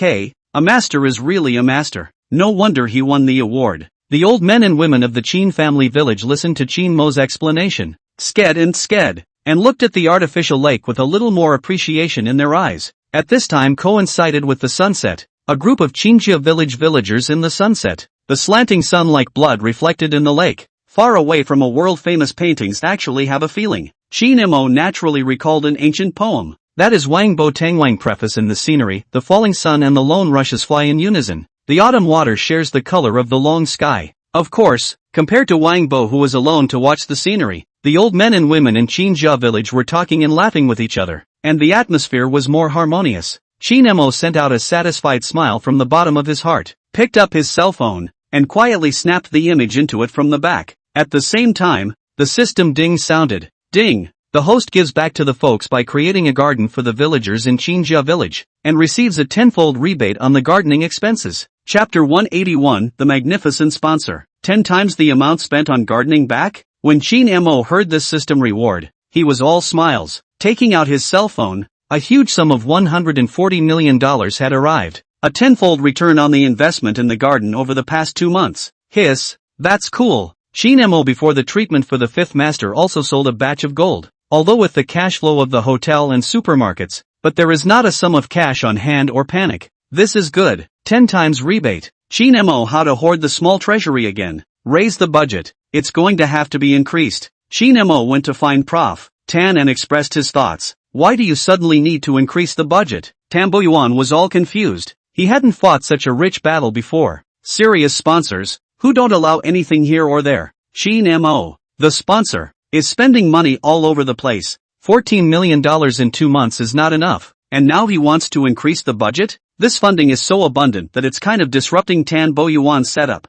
a master is really a master. No wonder he won the award. The old men and women of the Chin family village listened to Chin Mo's explanation, sked, and looked at the artificial lake with a little more appreciation in their eyes. At this time coincided with the sunset, a group of Qingjia village villagers in the sunset, the slanting sun like blood reflected in the lake, far away from a world-famous paintings actually have a feeling. Chin Mo naturally recalled an ancient poem, that is Wang Bo Tangwang preface in the scenery, the falling sun and the lone rushes fly in unison. The autumn water shares the color of the long sky. Of course, compared to Wang Bo who was alone to watch the scenery, the old men and women in Qingjia village were talking and laughing with each other, and the atmosphere was more harmonious. Chin Mo sent out a satisfied smile from the bottom of his heart, picked up his cell phone, and quietly snapped the image into it from the back. At the same time, the system ding sounded. Ding! The host gives back to the folks by creating a garden for the villagers in Qingjia village, and receives a tenfold rebate on the gardening expenses. Chapter 181, The Magnificent Sponsor. 10 times the amount spent on gardening back? When Chin Mo heard this system reward, he was all smiles. Taking out his cell phone, a huge sum of $140 million had arrived. A tenfold return on the investment in the garden over the past 2 months. Hiss, that's cool. Chin Mo before the treatment for the 5th master also sold a batch of gold. Although with the cash flow of the hotel and supermarkets, but there is not a sum of cash on hand or panic. This is good. 10 times rebate. Chin Mo how to hoard the small treasury again. Raise the budget. It's going to have to be increased. Chin Mo went to find Prof. Tan and expressed his thoughts. Why do you suddenly need to increase the budget? Tan Boyuan was all confused. He hadn't fought such a rich battle before. Serious sponsors, who don't allow anything here or there. Chin Mo, the sponsor, is spending money all over the place. $14 million in 2 months is not enough. And now he wants to increase the budget? This funding is so abundant that it's kind of disrupting Tan Boyuan's setup.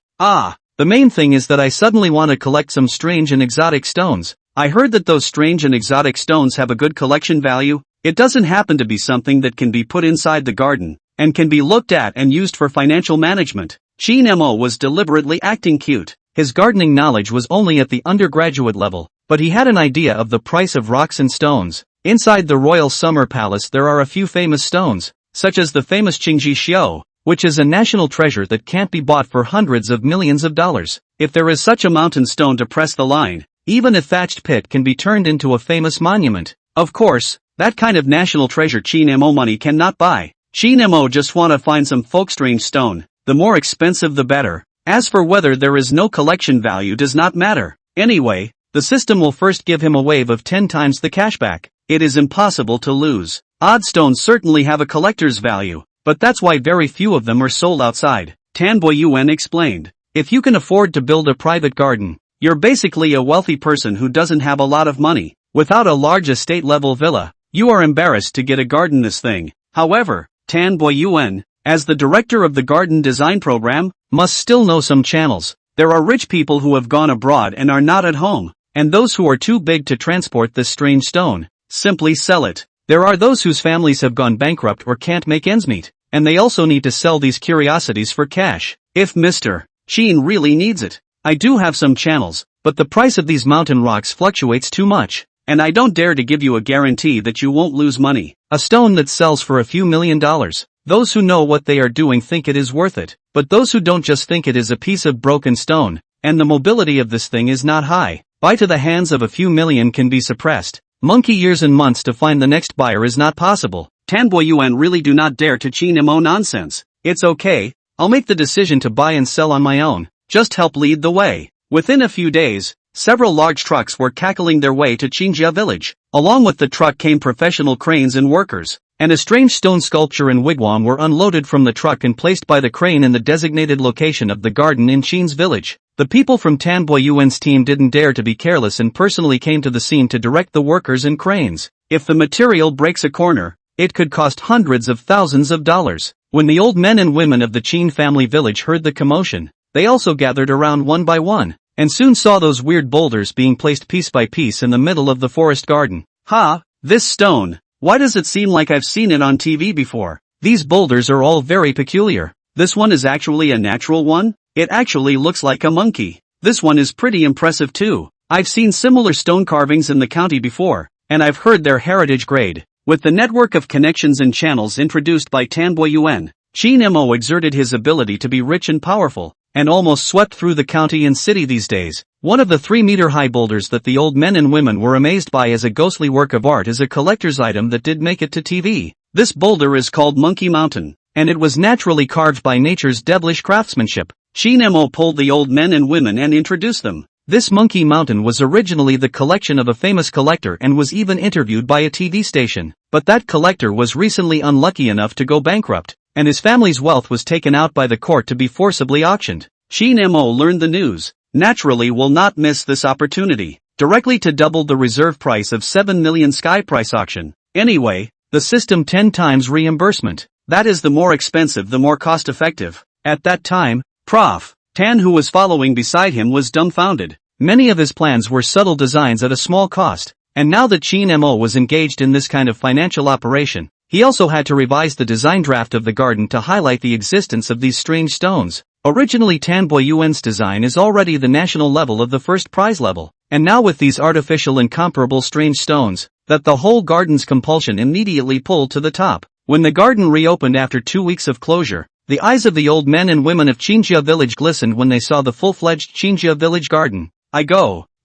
The main thing is that I suddenly want to collect some strange and exotic stones. I heard that those strange and exotic stones have a good collection value. It doesn't happen to be something that can be put inside the garden, and can be looked at and used for financial management. Shin Mo was deliberately acting cute. His gardening knowledge was only at the undergraduate level, but he had an idea of the price of rocks and stones. Inside the Royal Summer Palace there are a few famous stones, such as the famous Qingji Xiao, which is a national treasure that can't be bought for hundreds of millions of dollars. If there is such a mountain stone to press the line, even a thatched pit can be turned into a famous monument. Of course, that kind of national treasure Shin Mo money cannot buy. Shin Mo just wanna find some folk strange stone, the more expensive the better. As for whether there is no collection value does not matter. Anyway, the system will first give him a wave of 10 times the cashback. It is impossible to lose. Odd stones certainly have a collector's value, but that's why very few of them are sold outside. Tan Boyuan explained. If you can afford to build a private garden, you're basically a wealthy person who doesn't have a lot of money. Without a large estate-level villa, you are embarrassed to get a garden this thing. However, Tan Boyuan, as the director of the garden design program, must still know some channels. There are rich people who have gone abroad and are not at home, and those who are too big to transport this strange stone. Simply sell it. There are those whose families have gone bankrupt or can't make ends meet, and they also need to sell these curiosities for cash. If Mr. Shin really needs it, I do have some channels, but the price of these mountain rocks fluctuates too much, and I don't dare to give you a guarantee that you won't lose money. A stone that sells for a few $1,000,000. Those who know what they are doing think it is worth it, but those who don't just think it is a piece of broken stone, and the mobility of this thing is not high. Buy to the hands of a few million can be suppressed. Monkey years and months to find the next buyer is not possible. Tan Boyuan really do not dare to Shin Mo nonsense. It's okay, I'll make the decision to buy and sell on my own. Just help lead the way. Within a few days, several large trucks were cackling their way to Qingjia village. Along with the truck came professional cranes and workers, and a strange stone sculpture and wigwam were unloaded from the truck and placed by the crane in the designated location of the garden in Shin's village. The people from Tan Boyuan's team didn't dare to be careless and personally came to the scene to direct the workers and cranes. If the material breaks a corner, it could cost hundreds of thousands of dollars. When the old men and women of the Qin family village heard the commotion, they also gathered around one by one, and soon saw those weird boulders being placed piece by piece in the middle of the forest garden. Ha! This stone! Why does it seem like I've seen it on TV before? These boulders are all very peculiar. This one is actually a natural one? It actually looks like a monkey. This one is pretty impressive too. I've seen similar stone carvings in the county before, and I've heard their heritage grade. With the network of connections and channels introduced by Tan Boyuan, Shin Mo exerted his ability to be rich and powerful, and almost swept through the county and city these days. One of the 3-meter-high boulders that the old men and women were amazed by as a ghostly work of art is a collector's item that did make it to TV. This boulder is called Monkey Mountain, and it was naturally carved by nature's devilish craftsmanship. Shin Mo pulled the old men and women and introduced them. This Monkey Mountain was originally the collection of a famous collector and was even interviewed by a TV station. But that collector was recently unlucky enough to go bankrupt, and his family's wealth was taken out by the court to be forcibly auctioned. Shin Mo learned the news. Naturally will not miss this opportunity. Directly to double the reserve price of 7 million sky price auction. Anyway, the system 10 times reimbursement. That is the more expensive the more cost effective. At that time, Prof. Tan who was following beside him was dumbfounded. Many of his plans were subtle designs at a small cost, and now that Shin Mo was engaged in this kind of financial operation, he also had to revise the design draft of the garden to highlight the existence of these strange stones. Originally Tan Boyuan's design is already the national level of the first prize level, and now with these artificial incomparable strange stones, that the whole garden's compulsion immediately pulled to the top. When the garden reopened after 2 weeks of closure, the eyes of the old men and women of Qingjia village glistened when they saw the full-fledged Qingjia village garden.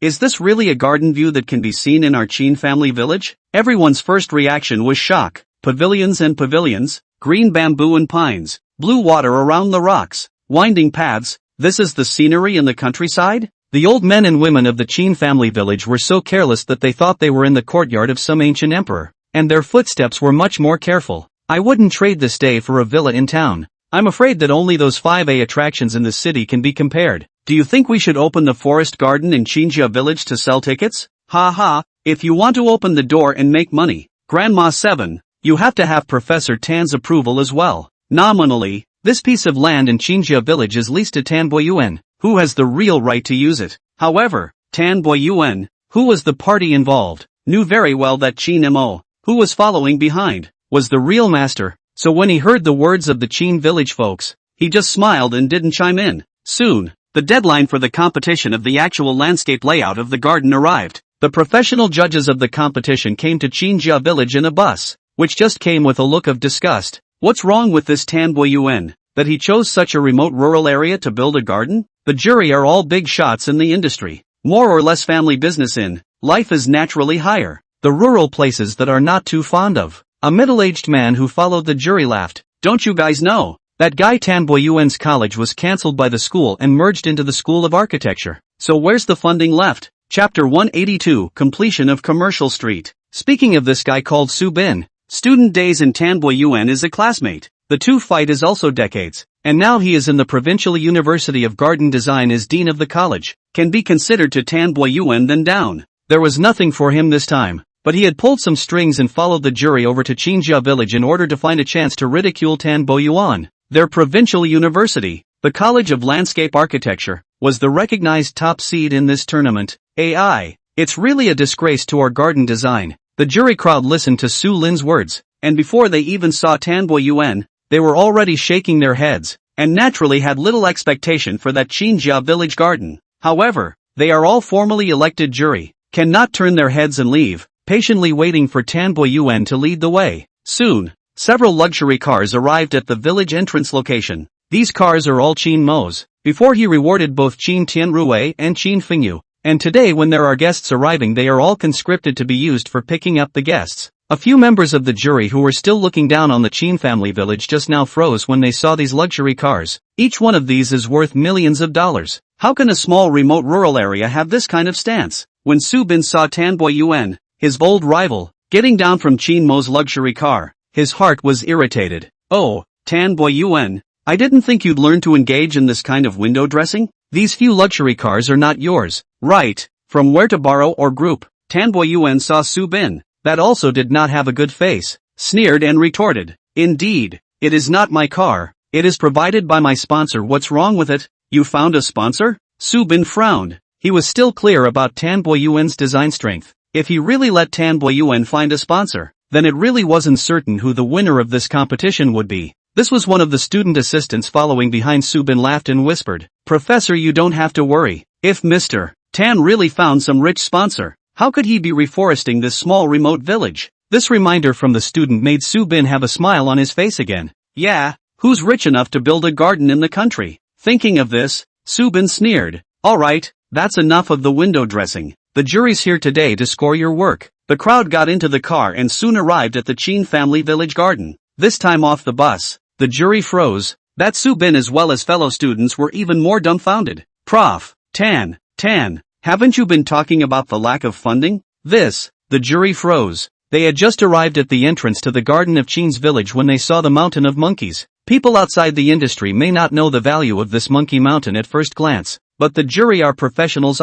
Is this really a garden view that can be seen in our Qin family village? Everyone's first reaction was shock. Pavilions and pavilions, green bamboo and pines, blue water around the rocks, winding paths. This is the scenery in the countryside? The old men and women of the Qin family village were so careless that they thought they were in the courtyard of some ancient emperor, and their footsteps were much more careful. I wouldn't trade this day for a villa in town. I'm afraid that only those 5A attractions in the city can be compared. Do you think we should open the forest garden in Qingjia village to sell tickets? Ha ha, if you want to open the door and make money, Grandma 7, you have to have Professor Tan's approval as well. Nominally, this piece of land in Qingjia village is leased to Tan Boyuan, who has the real right to use it. However, Tan Boyuan, who was the party involved, knew very well that Qin Mo, who was following behind, was the real master, so when he heard the words of the Qin village folks, he just smiled and didn't chime in. Soon, the deadline for the competition of the actual landscape layout of the garden arrived. The professional judges of the competition came to Qinjia village in a bus, which just came with a look of disgust. What's wrong with this Tan Boyuan, that he chose such a remote rural area to build a garden? The jury are all big shots in the industry. More or less family business in life is naturally higher. The rural places that are not too fond of. A middle-aged man who followed the jury laughed. Don't you guys know? That guy Tan Boyuan's college was cancelled by the school and merged into the School of Architecture. So where's the funding left? Chapter 182, Completion of Commercial Street. Speaking of this guy called Su Bin, student days in Tan Boyuan is a classmate. The two fight is also decades, and now he is in the Provincial University of Garden Design as dean of the college. Can be considered to Tan Boyuan then down. There was nothing for him this time, but he had pulled some strings and followed the jury over to Qinjia village in order to find a chance to ridicule Tan Boyuan. Their provincial university, the College of Landscape Architecture, was the recognized top seed in this tournament. It's really a disgrace to our garden design. The jury crowd listened to Su Lin's words, and before they even saw Tan Boyuan, they were already shaking their heads, and naturally had little expectation for that Qinjia village garden. However, they are all formally elected jury, cannot turn their heads and leave, patiently waiting for Tan Boyuan to lead the way. Soon, several luxury cars arrived at the village entrance location. These cars are all Qin Mo's, before he rewarded both Qin Tianrui and Qin Fengyu, and today when there are guests arriving they are all conscripted to be used for picking up the guests. A few members of the jury who were still looking down on the Qin family village just now froze when they saw these luxury cars. Each one of these is worth millions of dollars. How can a small remote rural area have this kind of stance? When Su Bin saw Tan Boyuan, his old rival, getting down from Qin Mo's luxury car, his heart was irritated. Oh, Tan Boyuan, I didn't think you'd learn to engage in this kind of window dressing? These few luxury cars are not yours, right? From where to borrow or group? Tan Boyuan saw Su Bin, that also did not have a good face, sneered and retorted. Indeed, it is not my car, it is provided by my sponsor. What's wrong with it? You found a sponsor? Su Bin frowned. He was still clear about Tan Boyuan's design strength. If he really let Tan Boyuan find a sponsor, then it really wasn't certain who the winner of this competition would be. This was one of the student assistants following behind. Su Bin laughed and whispered, Professor, you don't have to worry. If Mr. Tan really found some rich sponsor, how could he be reforesting this small remote village? This reminder from the student made Su Bin have a smile on his face again. Yeah, who's rich enough to build a garden in the country? Thinking of this, Su Bin sneered. Alright, that's enough of the window dressing. The jury's here today to score your work. The crowd got into the car and soon arrived at the Qin family village garden. This time off the bus, the jury froze. That Su Bin as well as fellow students were even more dumbfounded. Prof. Tan, haven't you been talking about the lack of funding? The jury froze. They had just arrived at the entrance to the garden of Qin's village when they saw the mountain of monkeys. People outside the industry may not know the value of this monkey mountain at first glance, but the jury are professionals.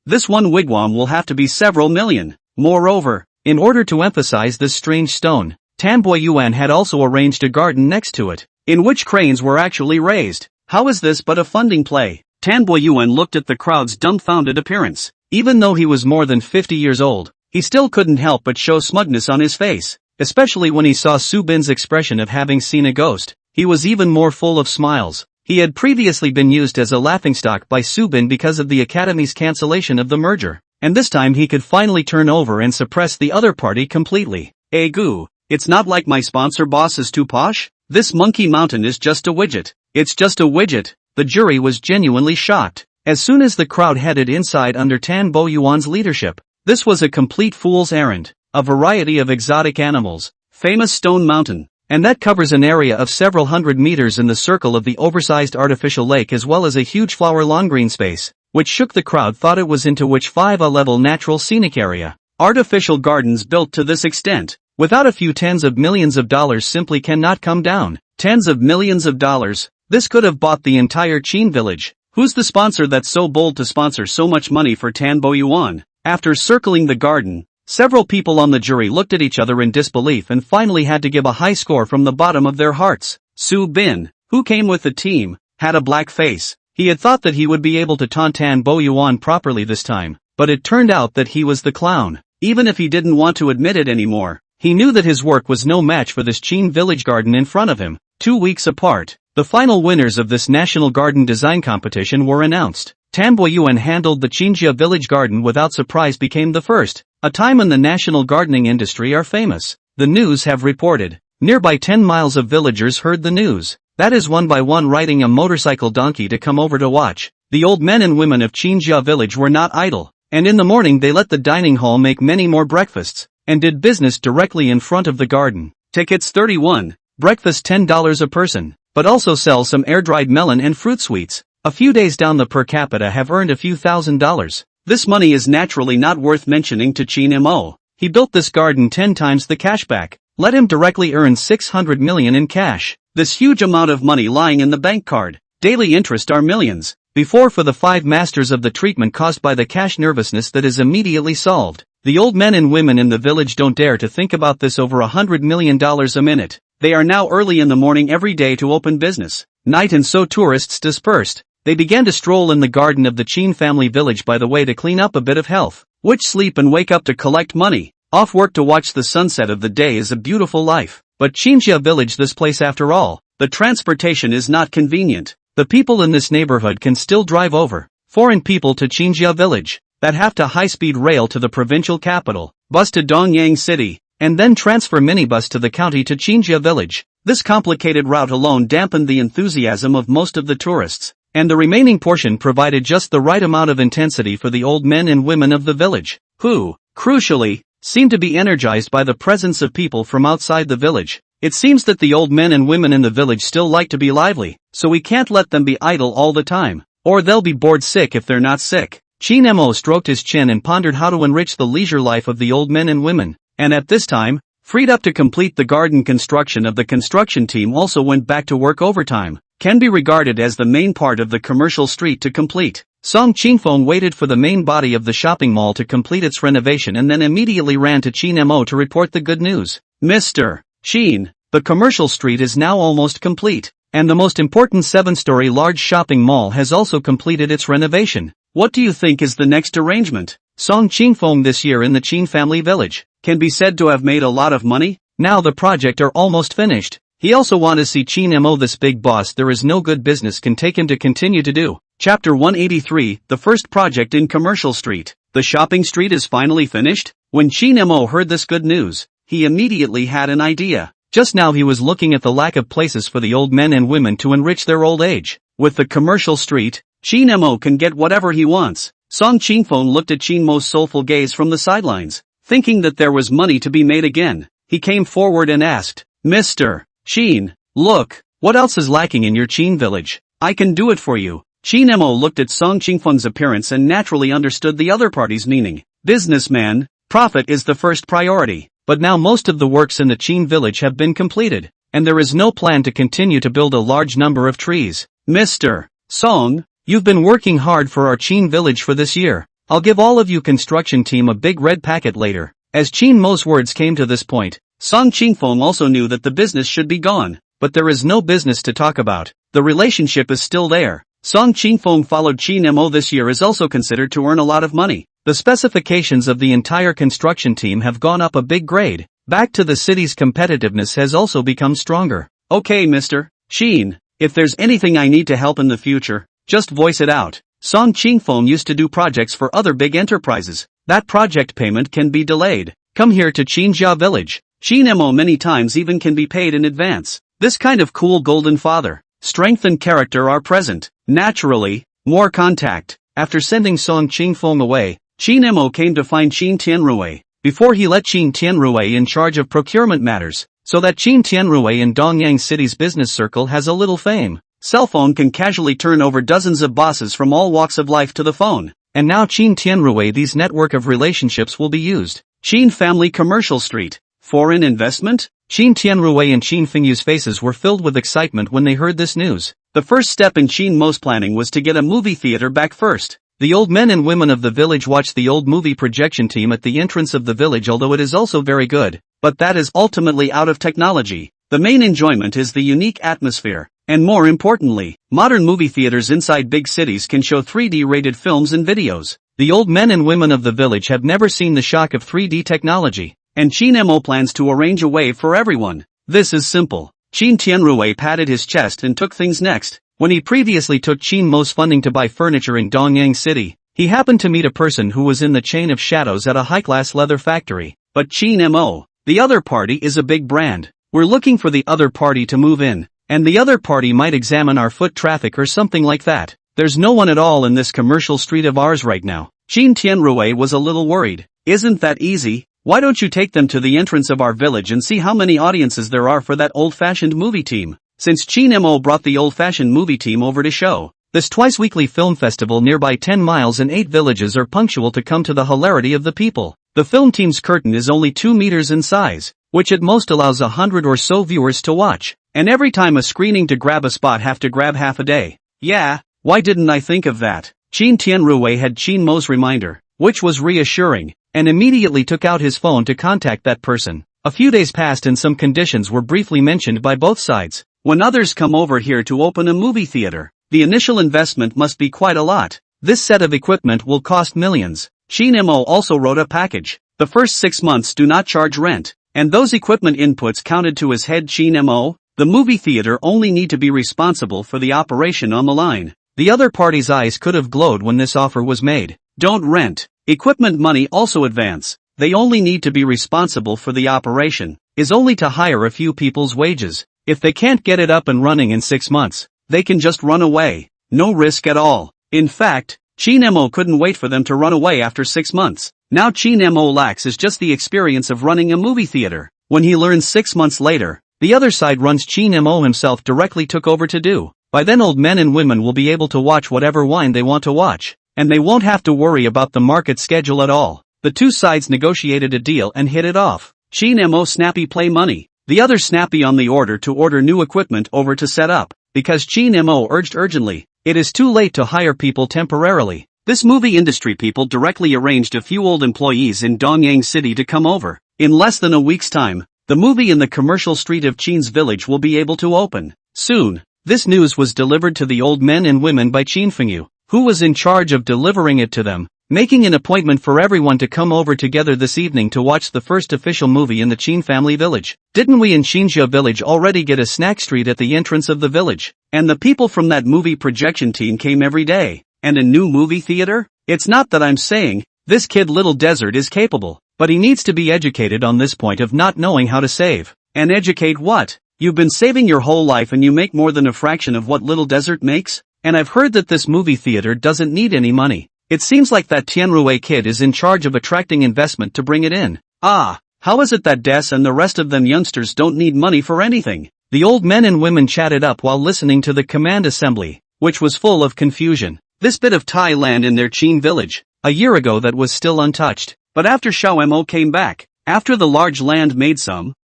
This one wigwam will have to be several million. Moreover, in order to emphasize this strange stone, Tan Boyuan had also arranged a garden next to it, in which cranes were actually raised. How is this but a funding play? Tan Boyuan looked at the crowd's dumbfounded appearance. Even though he was more than 50 years old, he still couldn't help but show smugness on his face, especially when he saw Su Bin's expression of having seen a ghost. He was even more full of smiles. He had previously been used as a laughingstock by Su Bin because of the academy's cancellation of the merger, and this time he could finally turn over and suppress the other party completely. Goo, it's not like my sponsor boss is too posh? This monkey mountain is just a widget. It's just a widget. The jury was genuinely shocked. As soon as the crowd headed inside under Tan Boyuan's leadership, this was a complete fool's errand. A variety of exotic animals, famous stone mountain, and that covers an area of several hundred meters in the circle of the oversized artificial lake as well as a huge flower lawn green space, which shook the crowd thought it was into which 5A level natural scenic area. Artificial gardens built to this extent, without a few tens of millions of dollars simply cannot come down. Tens of millions of dollars. This could have bought the entire Qin village. Who's the sponsor that's so bold to sponsor so much money for Tan Boyuan? After circling the garden, several people on the jury looked at each other in disbelief and finally had to give a high score from the bottom of their hearts. Su Bin, who came with the team, had a black face. He had thought that he would be able to taunt Tan Bo Yuan properly this time, but it turned out that he was the clown. Even if he didn't want to admit it anymore, he knew that his work was no match for this Qin village garden in front of him. 2 weeks apart, the final winners of this national garden design competition were announced. Tan Bo Yuan handled the Qinjia village garden without surprise, became the first, a time in the national gardening industry are famous. The news have reported. Nearby 10 miles of villagers heard the news. That is one by one riding a motorcycle donkey to come over to watch. The old men and women of Qinjia village were not idle, and in the morning they let the dining hall make many more breakfasts, and did business directly in front of the garden. Tickets $31, breakfast $10 a person, but also sell some air-dried melon and fruit sweets. A few days down the per capita have earned a few $1,000s. This money is naturally not worth mentioning to Qin Mo. He built this garden 10 times the cashback. Let him directly earn 600 million in cash. This huge amount of money lying in the bank card. Daily interest are millions. Before for the 5 masters of the treatment caused by the cash nervousness that is immediately solved. The old men and women in the village don't dare to think about this over $100 million a minute. They are now early in the morning every day to open business. Night and so tourists dispersed. They began to stroll in the garden of the Qin family village by the way to clean up a bit of health. Which sleep and wake up to collect money. Off work to watch the sunset of the day is a beautiful life. But Qinjia village, this place after all, the transportation is not convenient. The people in this neighborhood can still drive over. Foreign people to Qinjia village, that have to high-speed rail to the provincial capital, bus to Dongyang city, and then transfer minibus to the county to Qinjia village. This complicated route alone dampened the enthusiasm of most of the tourists, and the remaining portion provided just the right amount of intensity for the old men and women of the village, who, crucially, seemed to be energized by the presence of people from outside the village. It seems that the old men and women in the village still like to be lively, so we can't let them be idle all the time, or they'll be bored sick if they're not sick. Qin Mo stroked his chin and pondered how to enrich the leisure life of the old men and women, and at this time, freed up to complete the garden construction of the construction team also went back to work overtime, can be regarded as the main part of the commercial street to complete. Song Qingfeng waited for the main body of the shopping mall to complete its renovation and then immediately ran to Qin Mo to report the good news. Mr. Qin, the commercial street is now almost complete, and the most important 7-story large shopping mall has also completed its renovation. What do you think is the next arrangement? Song Qingfeng this year in the Qin family village can be said to have made a lot of money. Now the project are almost finished. He also want to see Qin Mo, this big boss there is no good business can take him to continue to do. Chapter 183, the first project in Commercial Street. The shopping street is finally finished? When Qin Mo heard this good news, he immediately had an idea. Just now he was looking at the lack of places for the old men and women to enrich their old age. With the commercial street, Qin Mo can get whatever he wants. Song Qingfeng looked at Qin Mo's soulful gaze from the sidelines, thinking that there was money to be made again. He came forward and asked, Mr. Qin, look, what else is lacking in your Qin village? I can do it for you. Qin Mo looked at Song Qingfeng's appearance and naturally understood the other party's meaning. Businessman, profit is the first priority. But now most of the works in the Qin village have been completed, and there is no plan to continue to build a large number of trees. Mr. Song, you've been working hard for our Qin village for this year. I'll give all of you construction team a big red packet later. As Qin Mo's words came to this point, Song Qingfeng also knew that the business should be gone, but there is no business to talk about. The relationship is still there. Song Qingfeng followed Qin Mo this year is also considered to earn a lot of money. The specifications of the entire construction team have gone up a big grade. Back to the city's competitiveness has also become stronger. Okay, Mr. Qin, if there's anything I need to help in the future, just voice it out. Song Qingfeng used to do projects for other big enterprises. That project payment can be delayed. Come here to Qinjia village. Qin Mo many times even can be paid in advance. This kind of cool golden father, strength and character are present. Naturally, more contact. After sending Song Qingfeng away, Qin Mo came to find Qin Tianrui, before he let Qin Tianrui in charge of procurement matters, so that Qin Tianrui in Dongyang City's business circle has a little fame. Cell phone can casually turn over dozens of bosses from all walks of life to the phone, and now Qin Tianrui these network of relationships will be used. Qin Family Commercial Street. Foreign investment? Qin Tianrui and Qin Fingyu's faces were filled with excitement when they heard this news. The first step in Qin Mo's planning was to get a movie theater back first. The old men and women of the village watch the old movie projection team at the entrance of the village, although it is also very good, but that is ultimately out of technology. The main enjoyment is the unique atmosphere. And more importantly, modern movie theaters inside big cities can show 3D-rated films and videos. The old men and women of the village have never seen the shock of 3D technology, and Chin Mo plans to arrange a way for everyone. This is simple. Chin Tianrui patted his chest and took things next. When he previously took Chin Mo's funding to buy furniture in Dongyang City, he happened to meet a person who was in the chain of shadows at a high-class leather factory. But Chin Mo, the other party is a big brand. We're looking for the other party to move in, and the other party might examine our foot traffic or something like that. There's no one at all in this commercial street of ours right now. Chin Tianrui was a little worried. Isn't that easy? Why don't you take them to the entrance of our village and see how many audiences there are for that old-fashioned movie team? Since Chin Mo brought the old-fashioned movie team over to show this twice-weekly film festival nearby 10 miles and 8 villages are punctual to come to the hilarity of the people. The film team's curtain is only 2 meters in size, which at most allows 100 or so viewers to watch. And every time a screening to grab a spot have to grab half a day. Yeah, why didn't I think of that? Chin Tianrui had Chin Mo's reminder, which was reassuring, and immediately took out his phone to contact that person. A few days passed and some conditions were briefly mentioned by both sides. When others come over here to open a movie theater, the initial investment must be quite a lot. This set of equipment will cost millions. Chin Mo also wrote a package. The first 6 months do not charge rent, and those equipment inputs counted to his head. Chin Mo, the movie theater only need to be responsible for the operation on the line. The other party's eyes could have glowed when this offer was made. Don't rent. Equipment money also advance. They only need to be responsible for the operation, is only to hire a few people's wages. If they can't get it up and running in 6 months, they can just run away. No risk at all. In fact, Chin Mo couldn't wait for them to run away after 6 months. Now Chin Mo lacks is just the experience of running a movie theater. When he learns 6 months later, the other side runs Chin Mo himself directly took over to do. By then old men and women will be able to watch whatever wine they want to watch, and they won't have to worry about the market schedule at all. The two sides negotiated a deal and hit it off. Chin Mo snappy play money, the other snappy on the order to order new equipment over to set up, because Chin Mo urged urgently, it is too late to hire people temporarily. This movie industry people directly arranged a few old employees in Dongyang City to come over. In less than a week's time, the movie in the commercial street of Chin's village will be able to open. Soon, this news was delivered to the old men and women by Chin Fengyu, who was in charge of delivering it to them, making an appointment for everyone to come over together this evening to watch the first official movie in the Chin family village. Didn't we in Xinjia village already get a snack street at the entrance of the village? And the people from that movie projection team came every day. And a new movie theater? It's not that I'm saying, this kid Little Desert is capable, but he needs to be educated on this point of not knowing how to save. And educate what? You've been saving your whole life and you make more than a fraction of what Little Desert makes? And I've heard that this movie theater doesn't need any money. It seems like that Tianrui kid is in charge of attracting investment to bring it in. Ah, how is it that Des and the rest of them youngsters don't need money for anything? The old men and women chatted up while listening to the command assembly, which was full of confusion. This bit of Thai land in their Chin village, a year ago that was still untouched. But after Xiao Mo came back, after the large land made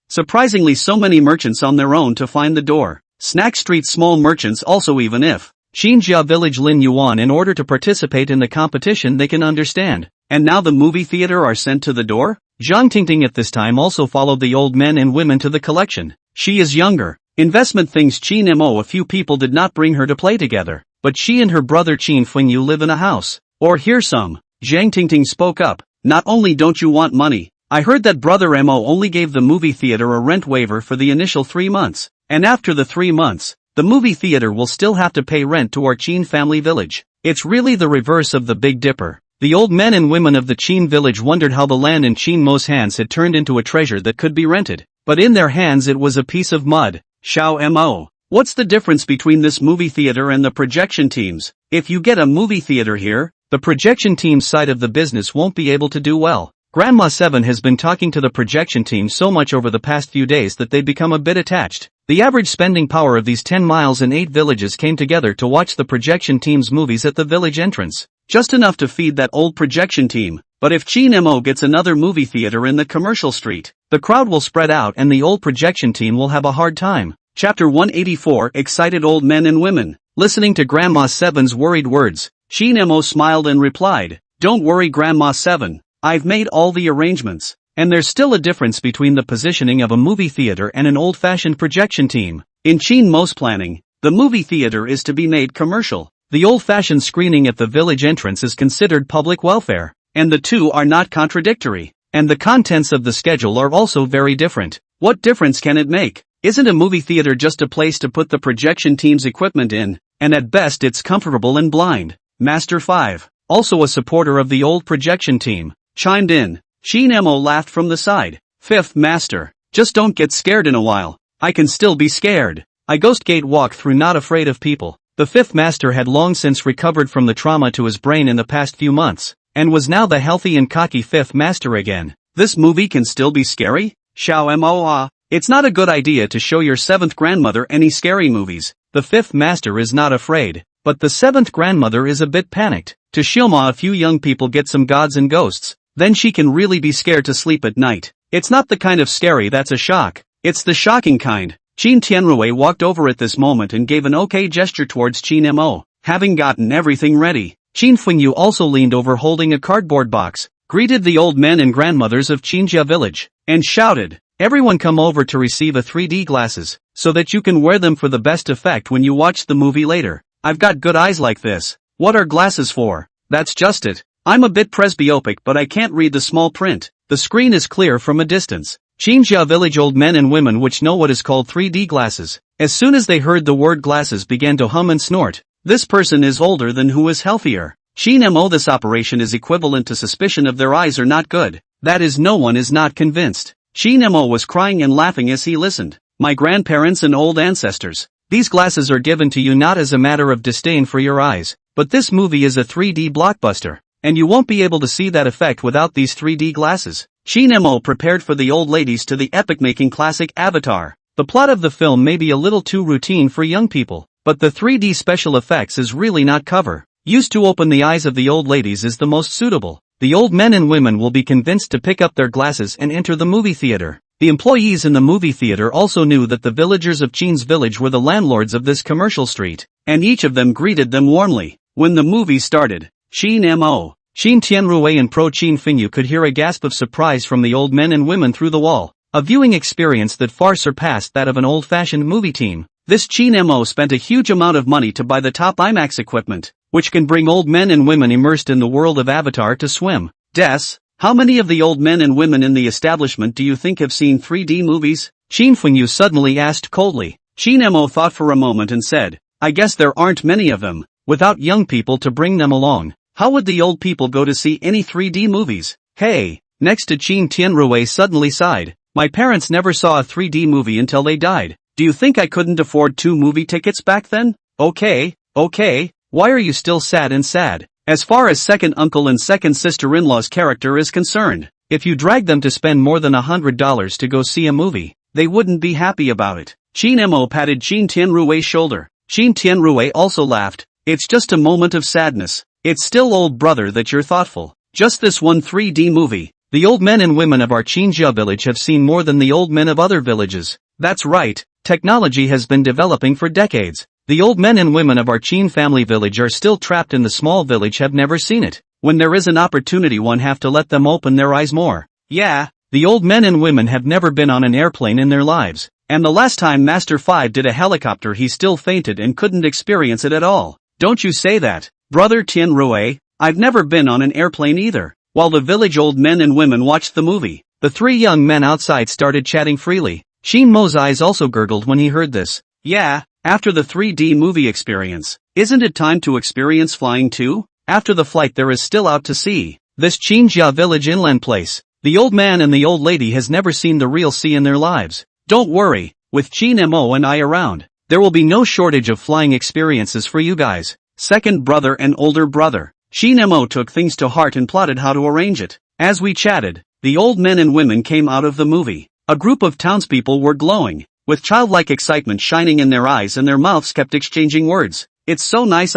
surprisingly so many merchants on their own to find the door. Snack Street small merchants also even if Xinjia village Lin Yuan in order to participate in the competition they can understand. And now the movie theater are sent to the door? Zhang Tingting at this time also followed the old men and women to the collection. She is younger. Investment things Chin Mo a few people did not bring her to play together, but she and her brother Chin Fengyu live in a house. Or hear some. Zhang Tingting spoke up. Not only don't you want money, I heard that brother Mo only gave the movie theater a rent waiver for the initial 3 months. And after the 3 months, the movie theater will still have to pay rent to our Chin family village. It's really the reverse of the Big Dipper. The old men and women of the Chin village wondered how the land in Chin Mo's hands had turned into a treasure that could be rented. But in their hands it was a piece of mud. Xiao Mo, what's the difference between this movie theater and the projection teams? If you get a movie theater here, the projection team's side of the business won't be able to do well. Grandma 7 has been talking to the projection team so much over the past few days that they've become a bit attached. The average spending power of these 10 miles and 8 villages came together to watch the projection team's movies at the village entrance. Just enough to feed that old projection team. But if Chin Mo gets another movie theater in the commercial street, the crowd will spread out and the old projection team will have a hard time. Chapter 184 Excited old men and women. Listening to Grandma 7's worried words, Chin Mo smiled and replied, "Don't worry Grandma 7. I've made all the arrangements, and there's still a difference between the positioning of a movie theater and an old-fashioned projection team. In Chin Mo's planning, The movie theater is to be made commercial. The old-fashioned screening at the village entrance is considered public welfare. And the two are not contradictory. And the contents of the schedule are also very different. What difference can it make? Isn't a movie theater just a place to put the projection team's equipment in? And at best it's comfortable and blind. Master 5, also a supporter of the old projection team, chimed in. Shin Mo laughed from the side. Fifth Master, just don't get scared in a while. I can still be scared. I ghost gate walk through not afraid of people. The fifth master had long since recovered from the trauma to his brain in the past few months, and was now the healthy and cocky fifth master again. This movie can still be scary? Xiao Moa. It's not a good idea to show your seventh grandmother any scary movies. The fifth master is not afraid, but the seventh grandmother is a bit panicked. To Shilma a few young people get some gods and ghosts, then she can really be scared to sleep at night. It's not the kind of scary that's a shock, it's the shocking kind. Qin Tianrui walked over at this moment and gave an okay gesture towards Qin Mo. Having gotten everything ready, Qin Fengyu also leaned over holding a cardboard box, greeted the old men and grandmothers of Qinjia village, and shouted, "Everyone come over to receive a 3D glasses, so that you can wear them for the best effect when you watch the movie later. I've got good eyes like this. What are glasses for? That's just it. I'm a bit presbyopic but I can't read the small print. The screen is clear from a distance." Qinjia village old men and women which know what is called 3D glasses, as soon as they heard the word glasses began to hum and snort. This person is older than who is healthier. Shin Mo, this operation is equivalent to suspicion of their eyes are not good. That is, no one is not convinced. Shin Mo was crying and laughing as he listened. My grandparents and old ancestors. These glasses are given to you not as a matter of disdain for your eyes, but this movie is a 3D blockbuster, and you won't be able to see that effect without these 3D glasses. Shin Mo prepared for the old ladies to the epic-making classic Avatar. The plot of the film may be a little too routine for young people, but the 3D special effects is really not cover. Used to open the eyes of the old ladies is the most suitable. The old men and women will be convinced to pick up their glasses and enter the movie theater. The employees in the movie theater also knew that the villagers of Qin's village were the landlords of this commercial street, and each of them greeted them warmly. When the movie started, Shin Mo, Qin Tianrui and Pro Qin Fengyu could hear a gasp of surprise from the old men and women through the wall, a viewing experience that far surpassed that of an old-fashioned movie team. This Qin Mo spent a huge amount of money to buy the top IMAX equipment, which can bring old men and women immersed in the world of Avatar to swim. How many of the old men and women in the establishment do you think have seen 3D movies? Qin Fengyu suddenly asked coldly. Shin Mo thought for a moment and said, I guess there aren't many of them. Without young people to bring them along, how would the old people go to see any 3D movies? Hey, next to Qin Tianrui suddenly sighed. My parents never saw a 3D movie until they died. Do you think I couldn't afford 2 movie tickets back then? Okay. Why are you still sad and sad? As far as second uncle and second sister-in-law's character is concerned, if you drag them to spend more than $100 to go see a movie, they wouldn't be happy about it. Shin Mo patted Qin Tianrui's shoulder. Qin Tianrui also laughed. It's just a moment of sadness. It's still, old brother, that you're thoughtful. Just this one 3D movie. The old men and women of our Qinjia village have seen more than the old men of other villages. That's right, technology has been developing for decades. The old men and women of our Qin family village are still trapped in the small village, have never seen it. When there is an opportunity, one have to let them open their eyes more. Yeah, the old men and women have never been on an airplane in their lives. And the last time Master 5 did a helicopter he still fainted and couldn't experience it at all. Don't you say that, brother Tianrui. I've never been on an airplane either. While the village old men and women watched the movie, the 3 young men outside started chatting freely. Shin Mo's eyes also gurgled when he heard this. Yeah, after the 3D movie experience, isn't it time to experience flying too? After the flight there is still out to sea, this Qinjia village inland place. The old man and the old lady has never seen the real sea in their lives. Don't worry, with Qin Mo and I around, there will be no shortage of flying experiences for you guys. Second brother and older brother. Shin Mo took things to heart and plotted how to arrange it. As we chatted, the old men and women came out of the movie. A group of townspeople were glowing, with childlike excitement shining in their eyes, and their mouths kept exchanging words. It's so nice.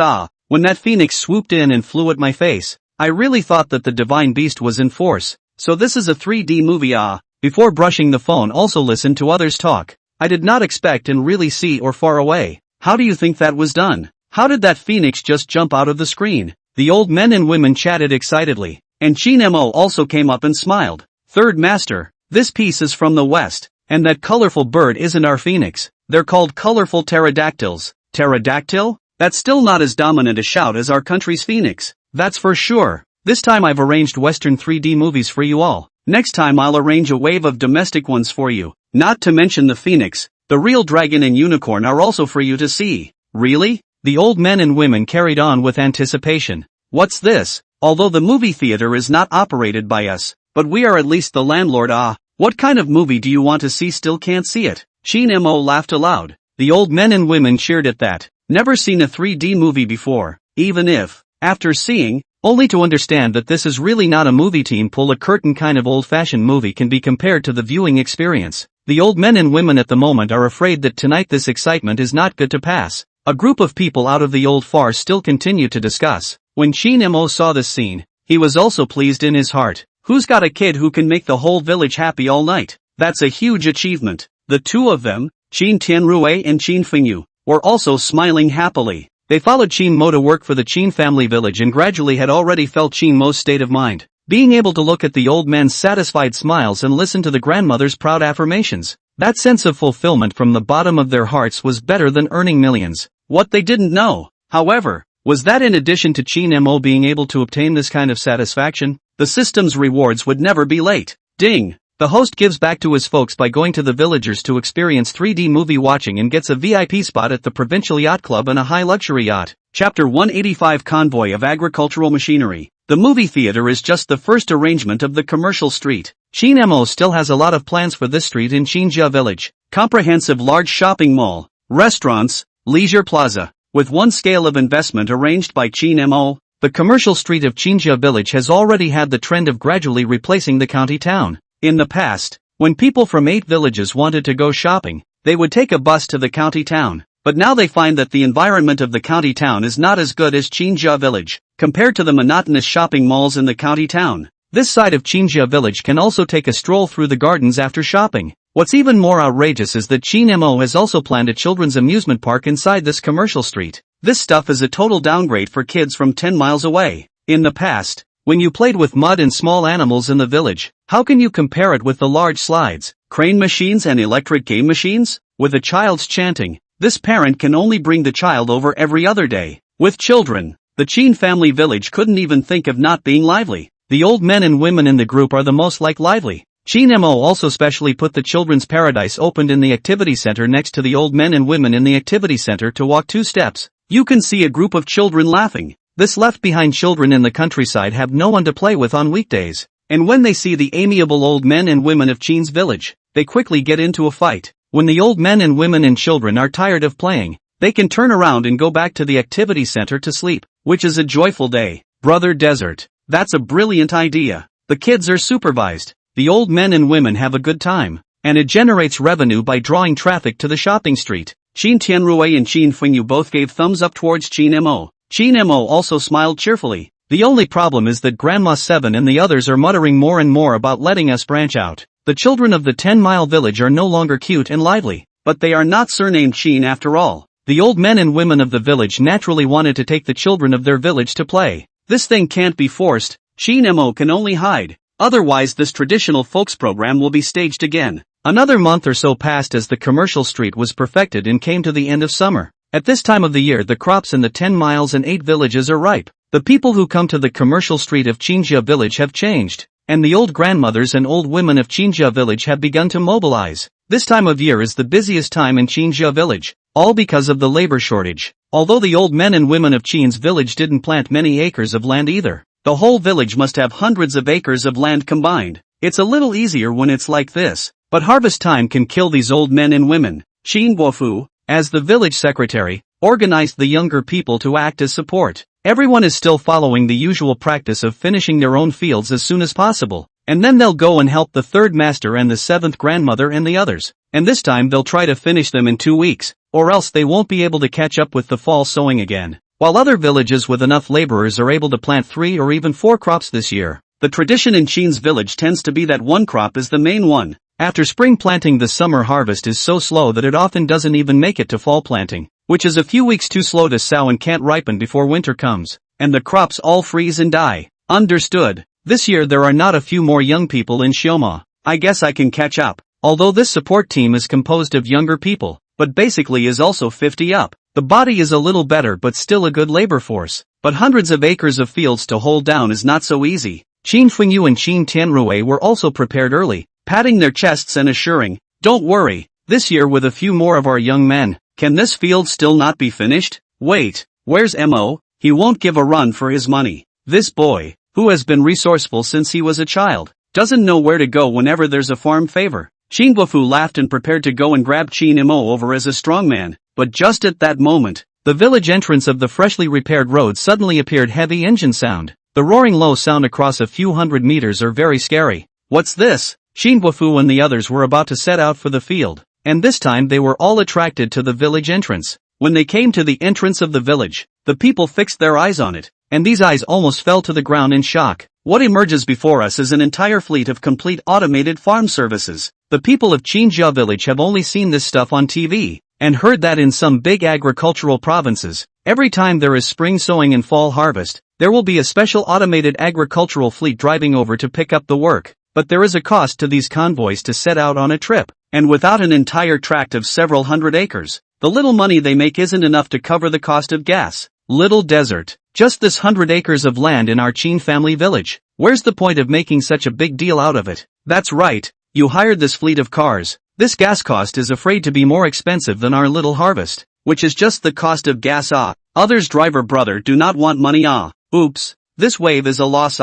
When that phoenix swooped in and flew at my face, I really thought that the divine beast was in force. So this is a 3D movie. Before brushing the phone, also listened to others talk. I did not expect and really see or far away. How do you think that was done? How did that phoenix just jump out of the screen? The old men and women chatted excitedly, and Shin Mo also came up and smiled. Third master, this piece is from the west, and that colorful bird isn't our phoenix. They're called colorful pterodactyls. Pterodactyl? That's still not as dominant a shout as our country's phoenix, that's for sure. This time I've arranged Western 3D movies for you all. Next time I'll arrange a wave of domestic ones for you. Not to mention the phoenix, the real dragon and unicorn are also for you to see. Really? The old men and women carried on with anticipation. What's this? Although the movie theater is not operated by us, but we are at least the landlord. What kind of movie do you want to see? Still can't see it. Shin Mo laughed aloud. The old men and women cheered at that. Never seen a 3D movie before, even if, after seeing, only to understand that this is really not a movie team pull a curtain kind of old-fashioned movie can be compared to the viewing experience. The old men and women at the moment are afraid that tonight this excitement is not good to pass. A group of people out of the old farce still continue to discuss. When Shin Mo saw this scene, he was also pleased in his heart. Who's got a kid who can make the whole village happy all night? That's a huge achievement. The two of them, Qin Tianrui and Qin Fengyu, were also smiling happily. They followed Qin Mo to work for the Qin family village and gradually had already felt Qin Mo's state of mind. Being able to look at the old man's satisfied smiles and listen to the grandmother's proud affirmations. That sense of fulfillment from the bottom of their hearts was better than earning millions. What they didn't know, however, was that in addition to Qin Mo being able to obtain this kind of satisfaction, the system's rewards would never be late. Ding! The host gives back to his folks by going to the villagers to experience 3D movie watching and gets a VIP spot at the Provincial Yacht Club and a high luxury yacht. Chapter 185 Convoy of Agricultural Machinery. The movie theater is just the first arrangement of the commercial street. Qin Mo still has a lot of plans for this street in Qinjia village. Comprehensive large shopping mall, restaurants, leisure plaza. With one scale of investment arranged by Qin Mo, the commercial street of Qinjia village has already had the trend of gradually replacing the county town. In the past, when people from 8 villages wanted to go shopping, they would take a bus to the county town. But now they find that the environment of the county town is not as good as Qinjia village, compared to the monotonous shopping malls in the county town. This side of Qinjia village can also take a stroll through the gardens after shopping. What's even more outrageous is that Qin Mo has also planned a children's amusement park inside this commercial street. This stuff is a total downgrade for kids from 10 miles away. In the past, when you played with mud and small animals in the village, how can you compare it with the large slides, crane machines and electric game machines? With a child's chanting, this parent can only bring the child over every other day. With children, the Qin family village couldn't even think of not being lively. The old men and women in the group are the most lively. Qin Mo also specially put the children's paradise opened in the activity center next to the old men and women in the activity center to walk 2 steps. You can see a group of children laughing. This left-behind children in the countryside have no one to play with on weekdays, and when they see the amiable old men and women of Qin's village, they quickly get into a fight. When the old men and women and children are tired of playing, they can turn around and go back to the activity center to sleep, which is a joyful day. Brother Desert, that's a brilliant idea. The kids are supervised, the old men and women have a good time, and it generates revenue by drawing traffic to the shopping street. Qin Tianrui and Qin Fengyu both gave thumbs up towards Qin Mo. Qin Mo also smiled cheerfully. The only problem is that Grandma 7 and the others are muttering more and more about letting us branch out. The children of the 10-mile village are no longer cute and lively, but they are not surnamed Qin after all. The old men and women of the village naturally wanted to take the children of their village to play. This thing can't be forced, Qin Mo can only hide. Otherwise this traditional folks program will be staged again. Another month or so passed as the commercial street was perfected and came to the end of summer. At this time of the year the crops in the 10 miles and 8 villages are ripe. The people who come to the commercial street of Qinjia village have changed, and the old grandmothers and old women of Qinjia village have begun to mobilize. This time of year is the busiest time in Qinjia village, all because of the labor shortage. Although the old men and women of Qin's village didn't plant many acres of land either, the whole village must have hundreds of acres of land combined. It's a little easier when it's like this, but harvest time can kill these old men and women. Qin Guofu, as the village secretary, organized the younger people to act as support. Everyone is still following the usual practice of finishing their own fields as soon as possible, and then they'll go and help the 3rd master and the 7th grandmother and the others, and this time they'll try to finish them in 2 weeks, or else they won't be able to catch up with the fall sowing again. While other villages with enough laborers are able to plant 3 or even 4 crops this year, the tradition in Qin's village tends to be that one crop is the main one. After spring planting the summer harvest is so slow that it often doesn't even make it to fall planting, which is a few weeks too slow to sow and can't ripen before winter comes, and the crops all freeze and die. Understood. This year there are not a few more young people in Xioma. I guess I can catch up. Although this support team is composed of younger people, but basically is also 50 up. The body is a little better but still a good labor force. But hundreds of acres of fields to hold down is not so easy. Qin Fengyu and Qin Tianrui were also prepared early, patting their chests and assuring, "Don't worry, this year with a few more of our young men, can this field still not be finished? Wait, where's Mo? He won't give a run for his money. This boy, who has been resourceful since he was a child, doesn't know where to go whenever there's a farm favor." Qin Guofu laughed and prepared to go and grab Qin Mo over as a strongman, but just at that moment, the village entrance of the freshly repaired road suddenly appeared heavy engine sound. The roaring low sound across a few hundred meters are very scary. What's this? Qin Guofu and the others were about to set out for the field, and this time they were all attracted to the village entrance. When they came to the entrance of the village, the people fixed their eyes on it, and these eyes almost fell to the ground in shock. What emerges before us is an entire fleet of complete automated farm services. The people of Qinjia village have only seen this stuff on TV, and heard that in some big agricultural provinces, every time there is spring sowing and fall harvest, there will be a special automated agricultural fleet driving over to pick up the work. But there is a cost to these convoys to set out on a trip, and without an entire tract of several hundred acres, the little money they make isn't enough to cover the cost of gas. Little desert, just this 100 acres of land in our Qin family village. Where's the point of making such a big deal out of it? That's right, you hired this fleet of cars. This gas cost is afraid to be more expensive than our little harvest, which is just the cost of gas. Others driver brother do not want money. Oops, this wave is a loss.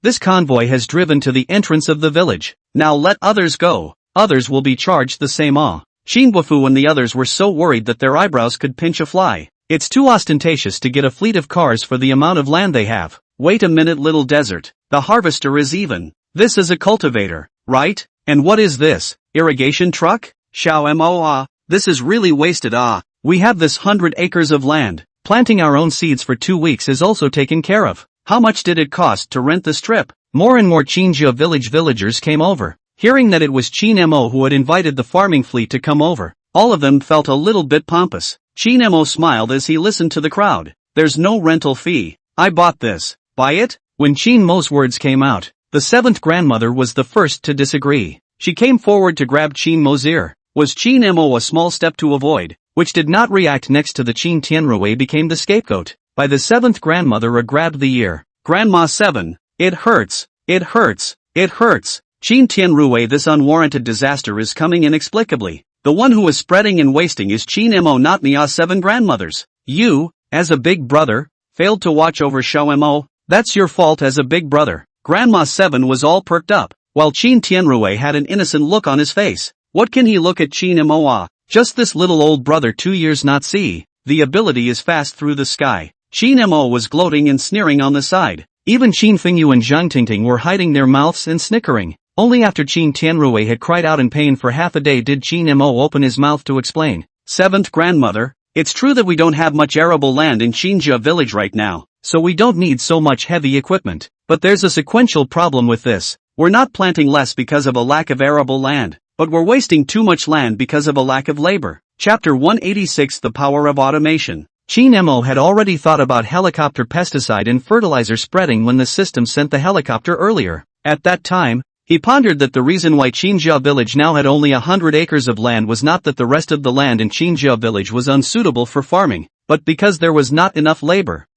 This convoy has driven to the entrance of the village. Now let others go. Others will be charged the same. Qin Guofu and the others were so worried that their eyebrows could pinch a fly. It's too ostentatious to get a fleet of cars for the amount of land they have. Wait a minute, little desert. The harvester is even. This is a cultivator, right? And what is this? Irrigation truck? Xiao Mo. This is really wasted. We have this 100 acres of land. Planting our own seeds for 2 weeks is also taken care of. How much did it cost to rent the strip? More and more Qinjia village villagers came over. Hearing that it was Qin Mo who had invited the farming fleet to come over, all of them felt a little bit pompous. Qin Mo smiled as he listened to the crowd. There's no rental fee. I bought this. Buy it? When Qin Mo's words came out, the seventh grandmother was the first to disagree. She came forward to grab Qin Mo's ear. Was Qin Mo a small step to avoid, which did not react next to the Qin Tianrui became the scapegoat. By the seventh grandmother grabbed the ear. Grandma 7. It hurts. It hurts. It hurts. Qin Tianrui, this unwarranted disaster is coming inexplicably. The one who is spreading and wasting is Qin Mo, not me. 7 grandmothers. You, as a big brother, failed to watch over Xiao Mo. That's your fault as a big brother. Grandma 7 was all perked up, while Qin Tianrui had an innocent look on his face. What can he look at Qin Mo? Just this little old brother 2 years not see. The ability is fast through the sky. Qin Mo was gloating and sneering on the side. Even Qin Fengyu and Zhang Tingting were hiding their mouths and snickering. Only after Qin Tianrui had cried out in pain for half a day did Qin Mo open his mouth to explain. Seventh grandmother, it's true that we don't have much arable land in Qinjia village right now, so we don't need so much heavy equipment. But there's a sequential problem with this. We're not planting less because of a lack of arable land, but we're wasting too much land because of a lack of labor. Chapter 186, The Power of Automation. Qin Mo had already thought about helicopter pesticide and fertilizer spreading when the system sent the helicopter earlier. At that time, he pondered that the reason why Qinjia village now had only 100 acres of land was not that the rest of the land in Qinjia village was unsuitable for farming, but because there was not enough labor.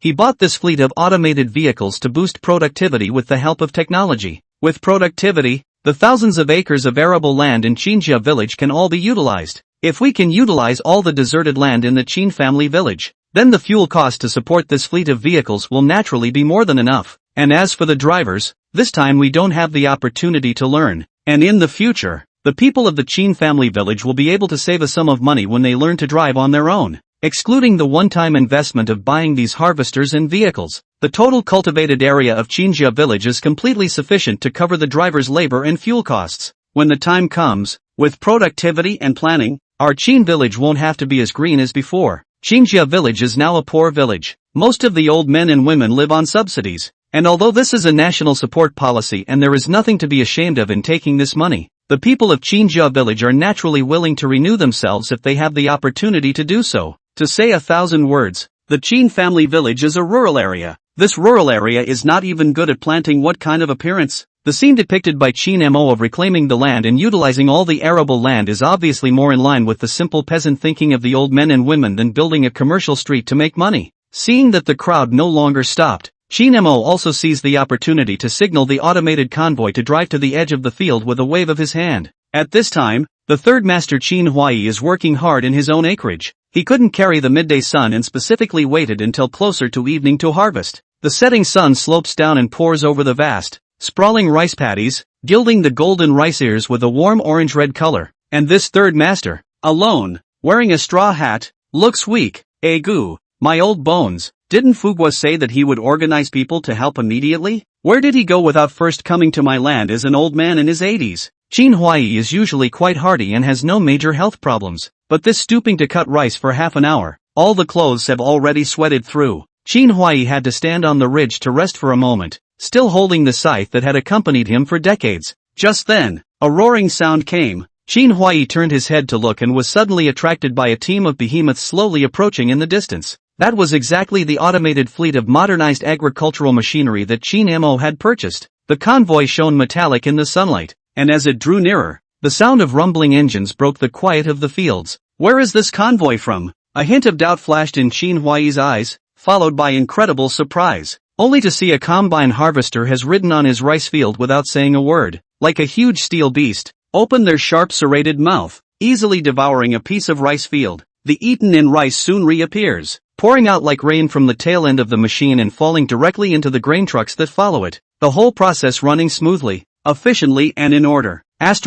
He bought this fleet of automated vehicles to boost productivity with the help of technology. With productivity, the thousands of acres of arable land in Qinjia village can all be utilized. If we can utilize all the deserted land in the Qin family village, then the fuel cost to support this fleet of vehicles will naturally be more than enough. And as for the drivers, this time we don't have the opportunity to learn, and in the future, the people of the Qin family village will be able to save a sum of money when they learn to drive on their own. Excluding the one-time investment of buying these harvesters and vehicles, the total cultivated area of Qinjia village is completely sufficient to cover the driver's labor and fuel costs. When the time comes, with productivity and planning, our Qin village won't have to be as green as before. Qinjia village is now a poor village. Most of the old men and women live on subsidies. And although this is a national support policy and there is nothing to be ashamed of in taking this money, the people of Qinjia village are naturally willing to renew themselves if they have the opportunity to do so. To say 1,000 words, the Qin family village is a rural area. This rural area is not even good at planting. What kind of appearance? The scene depicted by Qin Mo of reclaiming the land and utilizing all the arable land is obviously more in line with the simple peasant thinking of the old men and women than building a commercial street to make money. Seeing that the crowd no longer stopped, Qin Mo also seized the opportunity to signal the automated convoy to drive to the edge of the field with a wave of his hand. At this time, the third master Qin Huai is working hard in his own acreage. He couldn't carry the midday sun and specifically waited until closer to evening to harvest. The setting sun slopes down and pours over the vast, sprawling rice paddies, gilding the golden rice ears with a warm orange-red color. And this third master, alone, wearing a straw hat, looks weak. Egu, my old bones, didn't Fugwa say that he would organize people to help immediately? Where did he go without first coming to my land as an old man in his 80s? Qin Huai is usually quite hardy and has no major health problems, but this stooping to cut rice for half an hour, all the clothes have already sweated through. Qin Huai had to stand on the ridge to rest for a moment, still holding the scythe that had accompanied him for decades. Just then, a roaring sound came. Qin Huai turned his head to look and was suddenly attracted by a team of behemoths slowly approaching in the distance. That was exactly the automated fleet of modernized agricultural machinery that Qin Mo had purchased. The convoy shone metallic in the sunlight, and as it drew nearer, the sound of rumbling engines broke the quiet of the fields. Where is this convoy from? A hint of doubt flashed in Qin Huai's eyes, followed by incredible surprise, only to see a combine harvester has ridden on his rice field without saying a word, like a huge steel beast, opened their sharp serrated mouth, easily devouring a piece of rice field. The eaten-in rice soon reappears, pouring out like rain from the tail end of the machine and falling directly into the grain trucks that follow it, the whole process running smoothly, efficiently and in order. Qin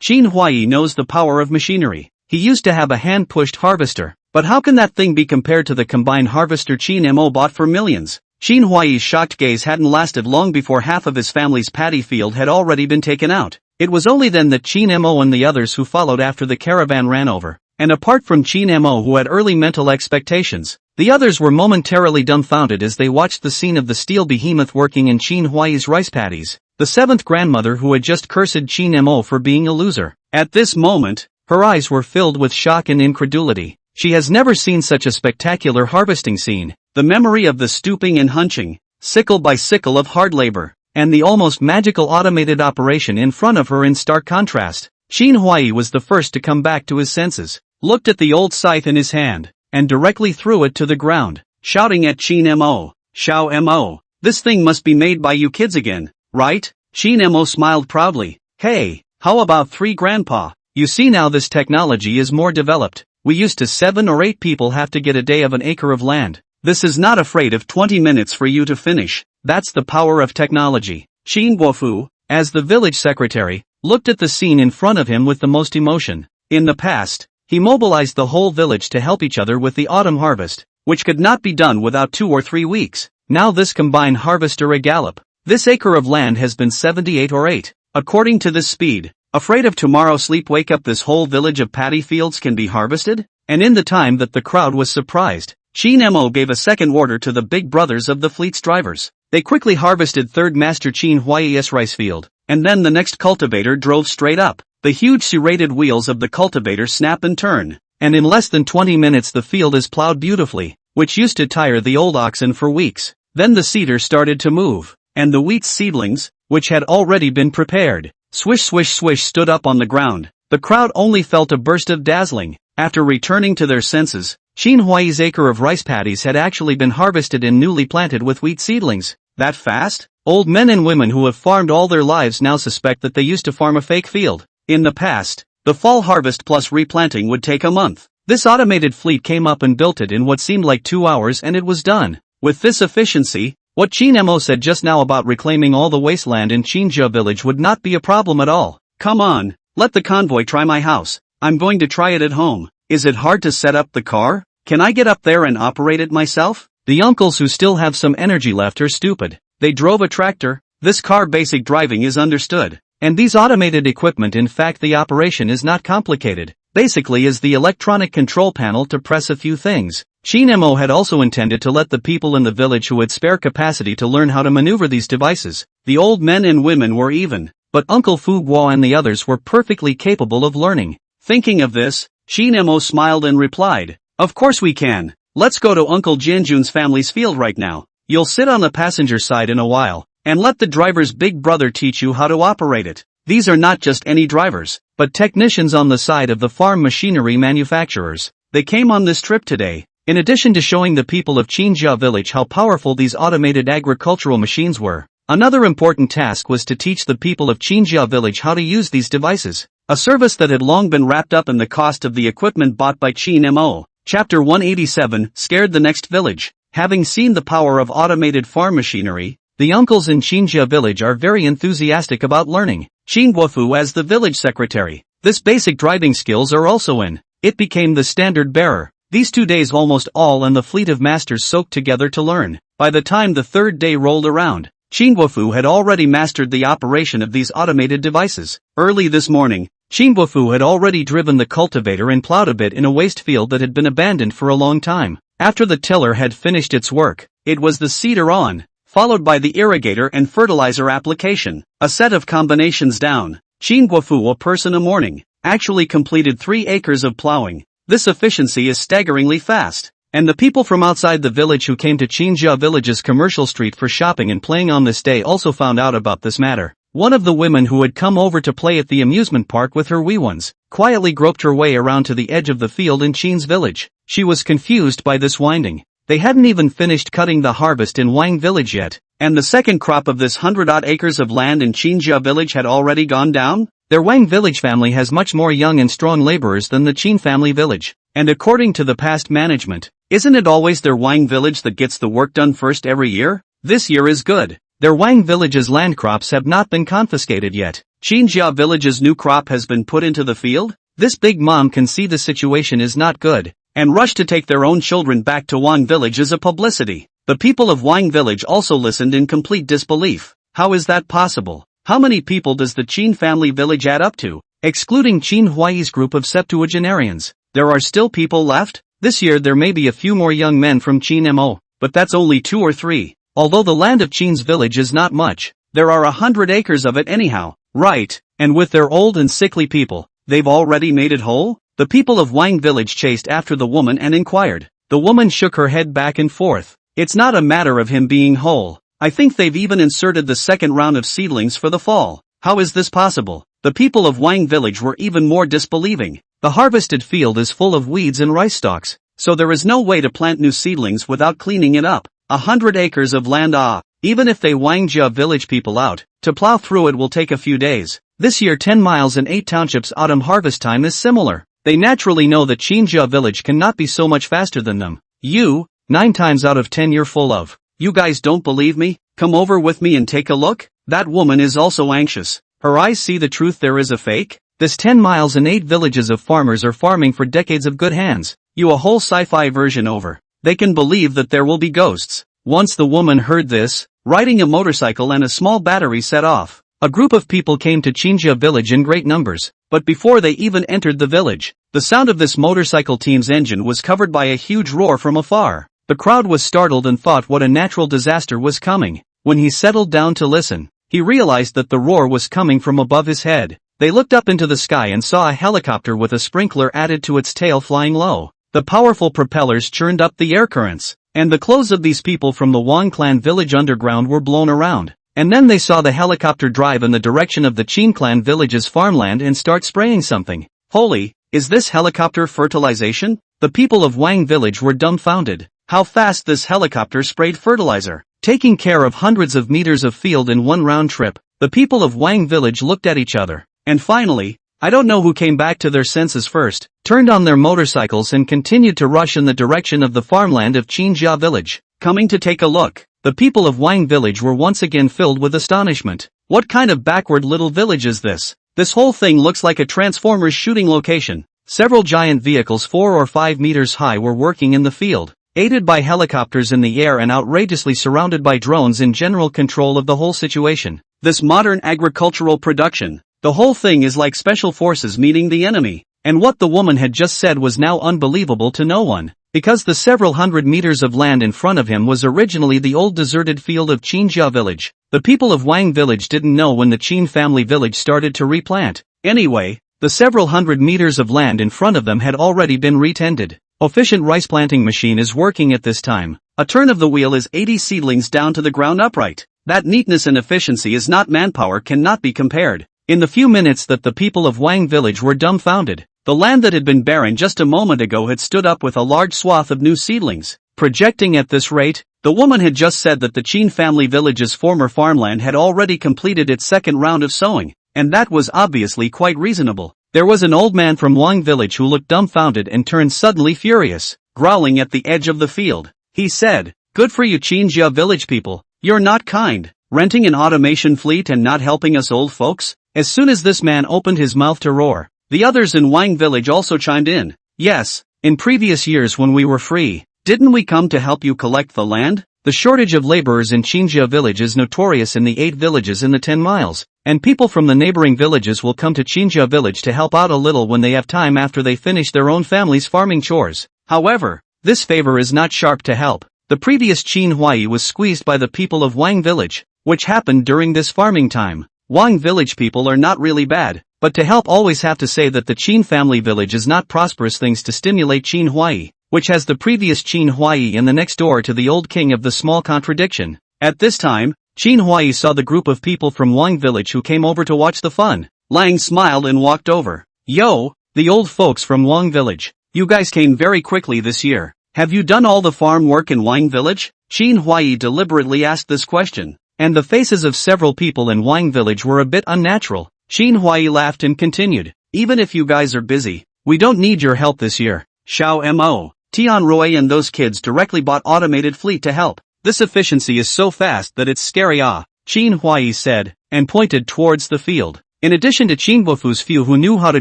Huai knows the power of machinery. He used to have a hand-pushed harvester, but how can that thing be compared to the combined harvester Qin Mo bought for millions? Qin Huai's shocked gaze hadn't lasted long before half of his family's paddy field had already been taken out. It was only then that Qin Mo and the others who followed after the caravan ran over. And apart from Qin Mo, who had early mental expectations, the others were momentarily dumbfounded as they watched the scene of the steel behemoth working in Qin Huai's rice paddies. The seventh grandmother who had just cursed Qin Mo for being a loser. At this moment, her eyes were filled with shock and incredulity. She has never seen such a spectacular harvesting scene. The memory of the stooping and hunching, sickle by sickle of hard labor, and the almost magical automated operation in front of her in stark contrast. Qin Huai was the first to come back to his senses, looked at the old scythe in his hand, and directly threw it to the ground, shouting at Qin Mo, "Xiao Mo, this thing must be made by you kids again, right?" Qin Mo smiled proudly. "Hey, how about 3 grandpa? You see now this technology is more developed. We used to 7 or 8 people have to get a day of an acre of land. This is not afraid of 20 minutes for you to finish. That's the power of technology." Qin Guofu, as the village secretary, looked at the scene in front of him with the most emotion. In the past, he mobilized the whole village to help each other with the autumn harvest, which could not be done without 2 or 3 weeks. Now this combined harvester a gallop. This acre of land has been 78 or 8. According to this speed, afraid of tomorrow sleep wake up this whole village of paddy fields can be harvested? And in the time that the crowd was surprised, Qin Mo gave a second order to the big brothers of the fleet's drivers. They quickly harvested third master Qin Huai's rice field, and then the next cultivator drove straight up. The huge serrated wheels of the cultivator snap and turn, and in less than 20 minutes the field is plowed beautifully, which used to tire the old oxen for weeks. Then the seeder started to move, and the wheat seedlings, which had already been prepared, swish swish swish stood up on the ground. The crowd only felt a burst of dazzling. After returning to their senses, Qin Huai's acre of rice paddies had actually been harvested and newly planted with wheat seedlings. That fast? Old men and women who have farmed all their lives now suspect that they used to farm a fake field. In the past, the fall harvest plus replanting would take a month. This automated fleet came up and built it in what seemed like 2 hours and it was done. With this efficiency, what Qin Mo said just now about reclaiming all the wasteland in Qinjia village would not be a problem at all. Come on, let the convoy try my house. I'm going to try it at home. Is it hard to set up the car? Can I get up there and operate it myself? The uncles who still have some energy left are stupid. They drove a tractor. This car basic driving is understood. And these automated equipment, in fact the operation is not complicated. Basically is the electronic control panel to press a few things. Qin Mo had also intended to let the people in the village who had spare capacity to learn how to maneuver these devices. The old men and women were even, but Uncle Fu Guo and the others were perfectly capable of learning. Thinking of this, Qin Mo smiled and replied, "Of course we can. Let's go to Uncle Jianjun's family's field right now. You'll sit on the passenger side in a while, and let the driver's big brother teach you how to operate it. These are not just any drivers, but technicians on the side of the farm machinery manufacturers. They came on this trip today. In addition to showing the people of Qinjia village how powerful these automated agricultural machines were, another important task was to teach the people of Qinjia village how to use these devices, a service that had long been wrapped up in the cost of the equipment bought by Qin Mo. Chapter 187 Scared the Next Village. Having seen the power of automated farm machinery, the uncles in Qinjia village are very enthusiastic about learning. Qin Guofu as the village secretary. This basic driving skills are also in. It became the standard bearer. These 2 days almost all and the fleet of masters soaked together to learn. By the time the third day rolled around, Qin Guofu had already mastered the operation of these automated devices. Early this morning, Qin Guofu had already driven the cultivator and plowed a bit in a waste field that had been abandoned for a long time. After the tiller had finished its work, it was the seeder on, followed by the irrigator and fertilizer application. A set of combinations down, Qin Guofu a person a morning, actually completed 3 acres of plowing. This efficiency is staggeringly fast. And the people from outside the village who came to Qinjia village's commercial street for shopping and playing on this day also found out about this matter. One of the women who had come over to play at the amusement park with her wee ones, quietly groped her way around to the edge of the field in Qin's village. She was confused by this winding. They hadn't even finished cutting the harvest in Wang village yet, and the second crop of this 100-odd acres of land in Qinjia village had already gone down? Their Wang village family has much more young and strong laborers than the Qin family village, and according to the past management, isn't it always their Wang village that gets the work done first every year? This year is good. Their Wang village's land crops have not been confiscated yet. Qinjia village's new crop has been put into the field? This big mom can see the situation is not good, and rush to take their own children back to Wang village as a publicity. The people of Wang village also listened in complete disbelief. How is that possible? How many people does the Qin family village add up to? Excluding Qin Huai's group of septuagenarians, there are still people left? This year there may be a few more young men from Qin Mo, but that's only 2 or 3. Although the land of Qin's village is not much, there are 100 acres of it anyhow. Right, and with their old and sickly people, they've already made it whole? The people of Wang village chased after the woman and inquired. The woman shook her head back and forth. It's not a matter of him being whole. I think they've even inserted the second round of seedlings for the fall. How is this possible? The people of Wang village were even more disbelieving. The harvested field is full of weeds and rice stalks, so there is no way to plant new seedlings without cleaning it up. 100 acres of land even if they Wangjia village people out, to plow through it will take a few days. This year 10 miles and 8 townships autumn harvest time is similar. They naturally know that Qinjia village cannot be so much faster than them. 9 times out of 10 you're full of. You guys don't believe me? Come over with me and take a look? That woman is also anxious. Her eyes see the truth there is a fake. This 10 miles and 8 villages of farmers are farming for decades of good hands. You a whole sci-fi version over. They can believe that there will be ghosts. Once the woman heard this, riding a motorcycle and a small battery set off. A group of people came to Qinjia village in great numbers, but before they even entered the village, the sound of this motorcycle team's engine was covered by a huge roar from afar. The crowd was startled and thought what a natural disaster was coming. When he settled down to listen, he realized that the roar was coming from above his head. They looked up into the sky and saw a helicopter with a sprinkler added to its tail flying low. The powerful propellers churned up the air currents, and the clothes of these people from the Wang clan village underground were blown around. And then they saw the helicopter drive in the direction of the Qin clan village's farmland and start spraying something. Holy, is this helicopter fertilization? The people of Wang village were dumbfounded. How fast this helicopter sprayed fertilizer, taking care of hundreds of meters of field in one round trip. The people of Wang village looked at each other, and finally, I don't know who came back to their senses first, turned on their motorcycles and continued to rush in the direction of the farmland of Qinjia village. Coming to take a look, the people of Wang village were once again filled with astonishment. What kind of backward little village is this? This whole thing looks like a Transformers shooting location. Several giant vehicles 4 or 5 meters high were working in the field, aided by helicopters in the air and outrageously surrounded by drones in general control of the whole situation. This modern agricultural production, the whole thing is like special forces meeting the enemy. And what the woman had just said was now unbelievable to no one, because the several hundred meters of land in front of him was originally the old deserted field of Qinjia village. The people of Wang village didn't know when the Qin family village started to replant. Anyway, the several hundred meters of land in front of them had already been retended. Efficient rice planting machine is working at this time. A turn of the wheel is 80 seedlings down to the ground upright. That neatness and efficiency is not manpower, cannot be compared. In the few minutes that the people of Wang village were dumbfounded, the land that had been barren just a moment ago had stood up with a large swath of new seedlings. Projecting at this rate, the woman had just said that the Qin family village's former farmland had already completed its second round of sowing, and that was obviously quite reasonable. There was an old man from Wang village who looked dumbfounded and turned suddenly furious, growling at the edge of the field. He said, "Good for you Qinjia village people, you're not kind, renting an automation fleet and not helping us old folks." As soon as this man opened his mouth to roar, the others in Wang village also chimed in. "Yes, in previous years when we were free, didn't we come to help you collect the land? The shortage of laborers in Qinjia village is notorious in the 8 villages in the 10 miles, and people from the neighboring villages will come to Qinjia village to help out a little when they have time after they finish their own family's farming chores. However, this favor is not sharp to help. The previous Qin Huai was squeezed by the people of Wang village, which happened during this farming time. Wang village people are not really bad, but to help always have to say that the Qin family village is not prosperous things to stimulate Qin Huai, which has the previous Qin Huai in the next door to the old king of the small contradiction. At this time, Qin Huai saw the group of people from Wang village who came over to watch the fun. Lang smiled and walked over. "Yo, the old folks from Wang village. You guys came very quickly this year. Have you done all the farm work in Wang village?" Qin Huai deliberately asked this question, and the faces of several people in Wang village were a bit unnatural. Qin Huai laughed and continued, "Even if you guys are busy, we don't need your help this year. Xiao Mo, Tian Roy and those kids directly bought automated fleet to help. This efficiency is so fast that it's scary." Qin Huai said, and pointed towards the field. In addition to Qin Bofu's few who knew how to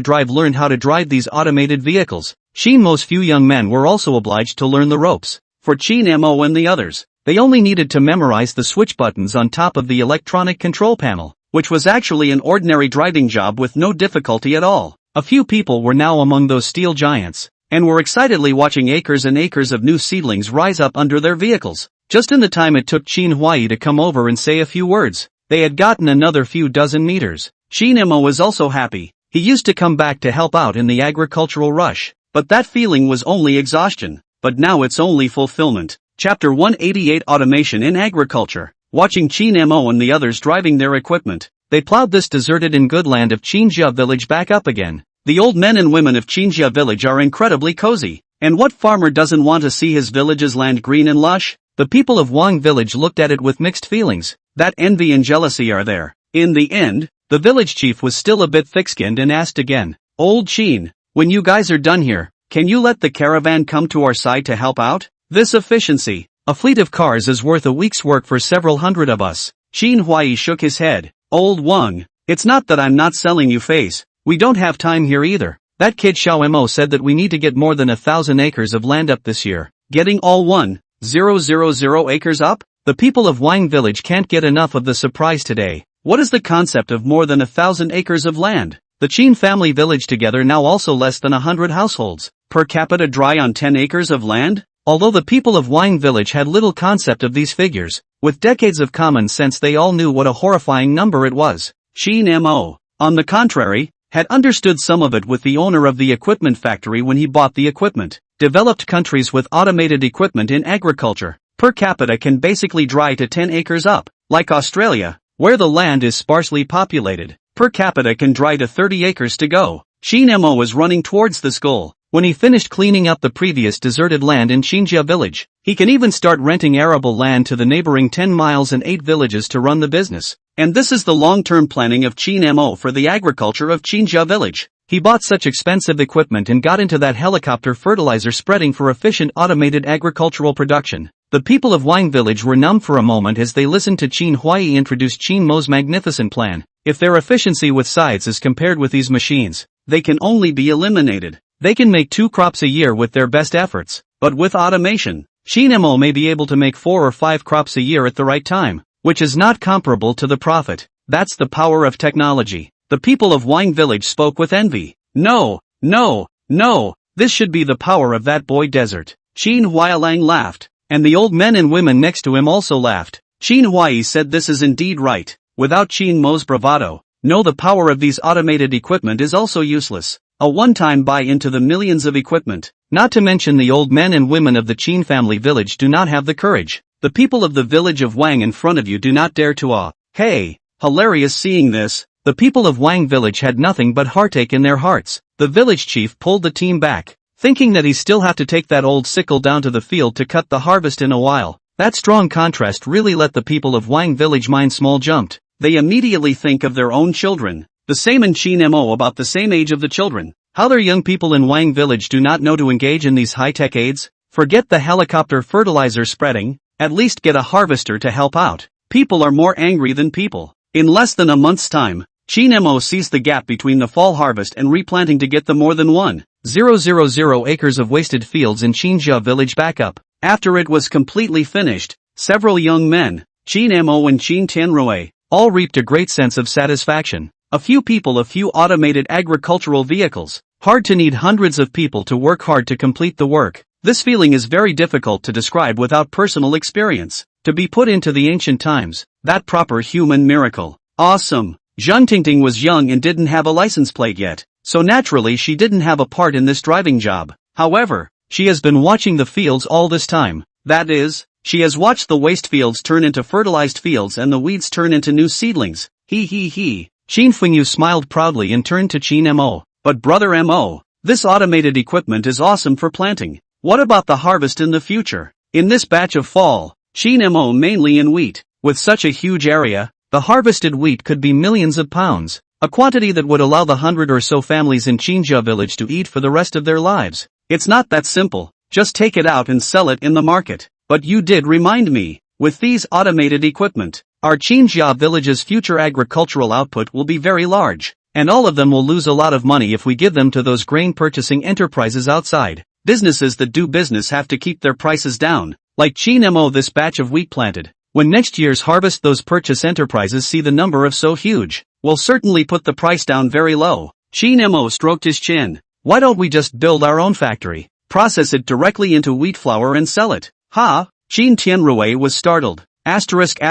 drive learned how to drive these automated vehicles, Qin Mo's few young men were also obliged to learn the ropes. For Qin Mo and the others, they only needed to memorize the switch buttons on top of the electronic control panel, which was actually an ordinary driving job with no difficulty at all. A few people were now among those steel giants, and were excitedly watching acres and acres of new seedlings rise up under their vehicles. Just in the time it took Qin Huai to come over and say a few words, they had gotten another few dozen meters. Qin Mo was also happy. He used to come back to help out in the agricultural rush, but that feeling was only exhaustion. But now it's only fulfillment. Chapter 188 Automation in Agriculture. Watching Qin Mo and the others driving their equipment, they plowed this deserted and good land of Qinjia village back up again. The old men and women of Qinjia village are incredibly cozy, and what farmer doesn't want to see his village's land green and lush? The people of Wang village looked at it with mixed feelings. That envy and jealousy are there. In the end, the village chief was still a bit thick-skinned and asked again, "Old Qin, when you guys are done here, can you let the caravan come to our side to help out? This efficiency, a fleet of cars is worth a week's work for several hundred of us." Qin Huai shook his head. "Old Wang, it's not that I'm not selling you face, we don't have time here either. That kid Xiao Mo said that we need to get more than 1,000 acres of land up this year. Getting all 1,000 acres up? The people of Wang village can't get enough of the surprise today. What is the concept of more than 1,000 acres of land? The Qin family village together now also less than 100 households. Per capita dry on 10 acres of land?" Although the people of Wang village had little concept of these figures, with decades of common sense they all knew what a horrifying number it was. Qin Mo, on the contrary, had understood some of it with the owner of the equipment factory when he bought the equipment. Developed countries with automated equipment in agriculture, per capita can basically dry to 10 acres up. Like Australia, where the land is sparsely populated, per capita can dry to 30 acres to go. Qin Mo was running towards this goal. When he finished cleaning up the previous deserted land in Qinjia village, he can even start renting arable land to the neighboring 10 miles and 8 villages to run the business. And this is the long-term planning of Qin Mo for the agriculture of Qinjia village. He bought such expensive equipment and got into that helicopter fertilizer spreading for efficient automated agricultural production. The people of Wang village were numb for a moment as they listened to Qin Huai introduce Qin Mo's magnificent plan. If their efficiency with sides is compared with these machines, they can only be eliminated. They can make 2 crops a year with their best efforts, but with automation, Qin Mo may be able to make 4 or 5 crops a year at the right time, which is not comparable to the profit. That's the power of technology. The people of Wang village spoke with envy. No, this should be the power of that boy desert. Qin Huailang laughed, and the old men and women next to him also laughed. Qin Huai said this is indeed right. Without Qin Mo's bravado, no, the power of these automated equipment is also useless. A one-time buy into the millions of equipment, not to mention the old men and women of the Qin family village do not have the courage. The people of the village of Wang in front of you do not dare to Hey, hilarious seeing this. The people of Wang village had nothing but heartache in their hearts. The village chief pulled the team back, thinking that he still have to take that old sickle down to the field to cut the harvest in a while. That strong contrast really let the people of Wang village mind small jumped. They immediately think of their own children. The same in Chin Mo about the same age of the children. How their young people in Wang village do not know to engage in these high-tech aids? Forget the helicopter fertilizer spreading, at least get a harvester to help out. People are more angry than people. In less than a month's time, Chin Mo sees the gap between the fall harvest and replanting to get the more than 1,000 acres of wasted fields in Chinjia village back up. After it was completely finished, several young men, Chin Mo and Chin Tianrui, all reaped a great sense of satisfaction. A few people, a few automated agricultural vehicles. Hard to need hundreds of people to work hard to complete the work. This feeling is very difficult to describe without personal experience. To be put into the ancient times, that proper human miracle. Awesome. Zhang Tingting was young and didn't have a license plate yet, so naturally she didn't have a part in this driving job. However, she has been watching the fields all this time. That is, she has watched the waste fields turn into fertilized fields and the weeds turn into new seedlings. He. Qin Fengyu smiled proudly and turned to Qin Mo. But brother Mo, this automated equipment is awesome for planting. What about the harvest in the future? In this batch of fall, Qin Mo mainly in wheat. With such a huge area, the harvested wheat could be millions of pounds. A quantity that would allow the 100 or so families in Chinjia village to eat for the rest of their lives. It's not that simple. Just take it out and sell it in the market. But you did remind me. With these automated equipment, our Chinjia village's future agricultural output will be very large. And all of them will lose a lot of money if we give them to those grain purchasing enterprises outside. Businesses that do business have to keep their prices down. Like Qin Mo, this batch of wheat planted. When next year's harvest those purchase enterprises see the number of so huge, will certainly put the price down very low. Qin Mo stroked his chin. Why don't we just build our own factory, process it directly into wheat flour and sell it? Ha! Qin Tianrui was startled. Asterisk.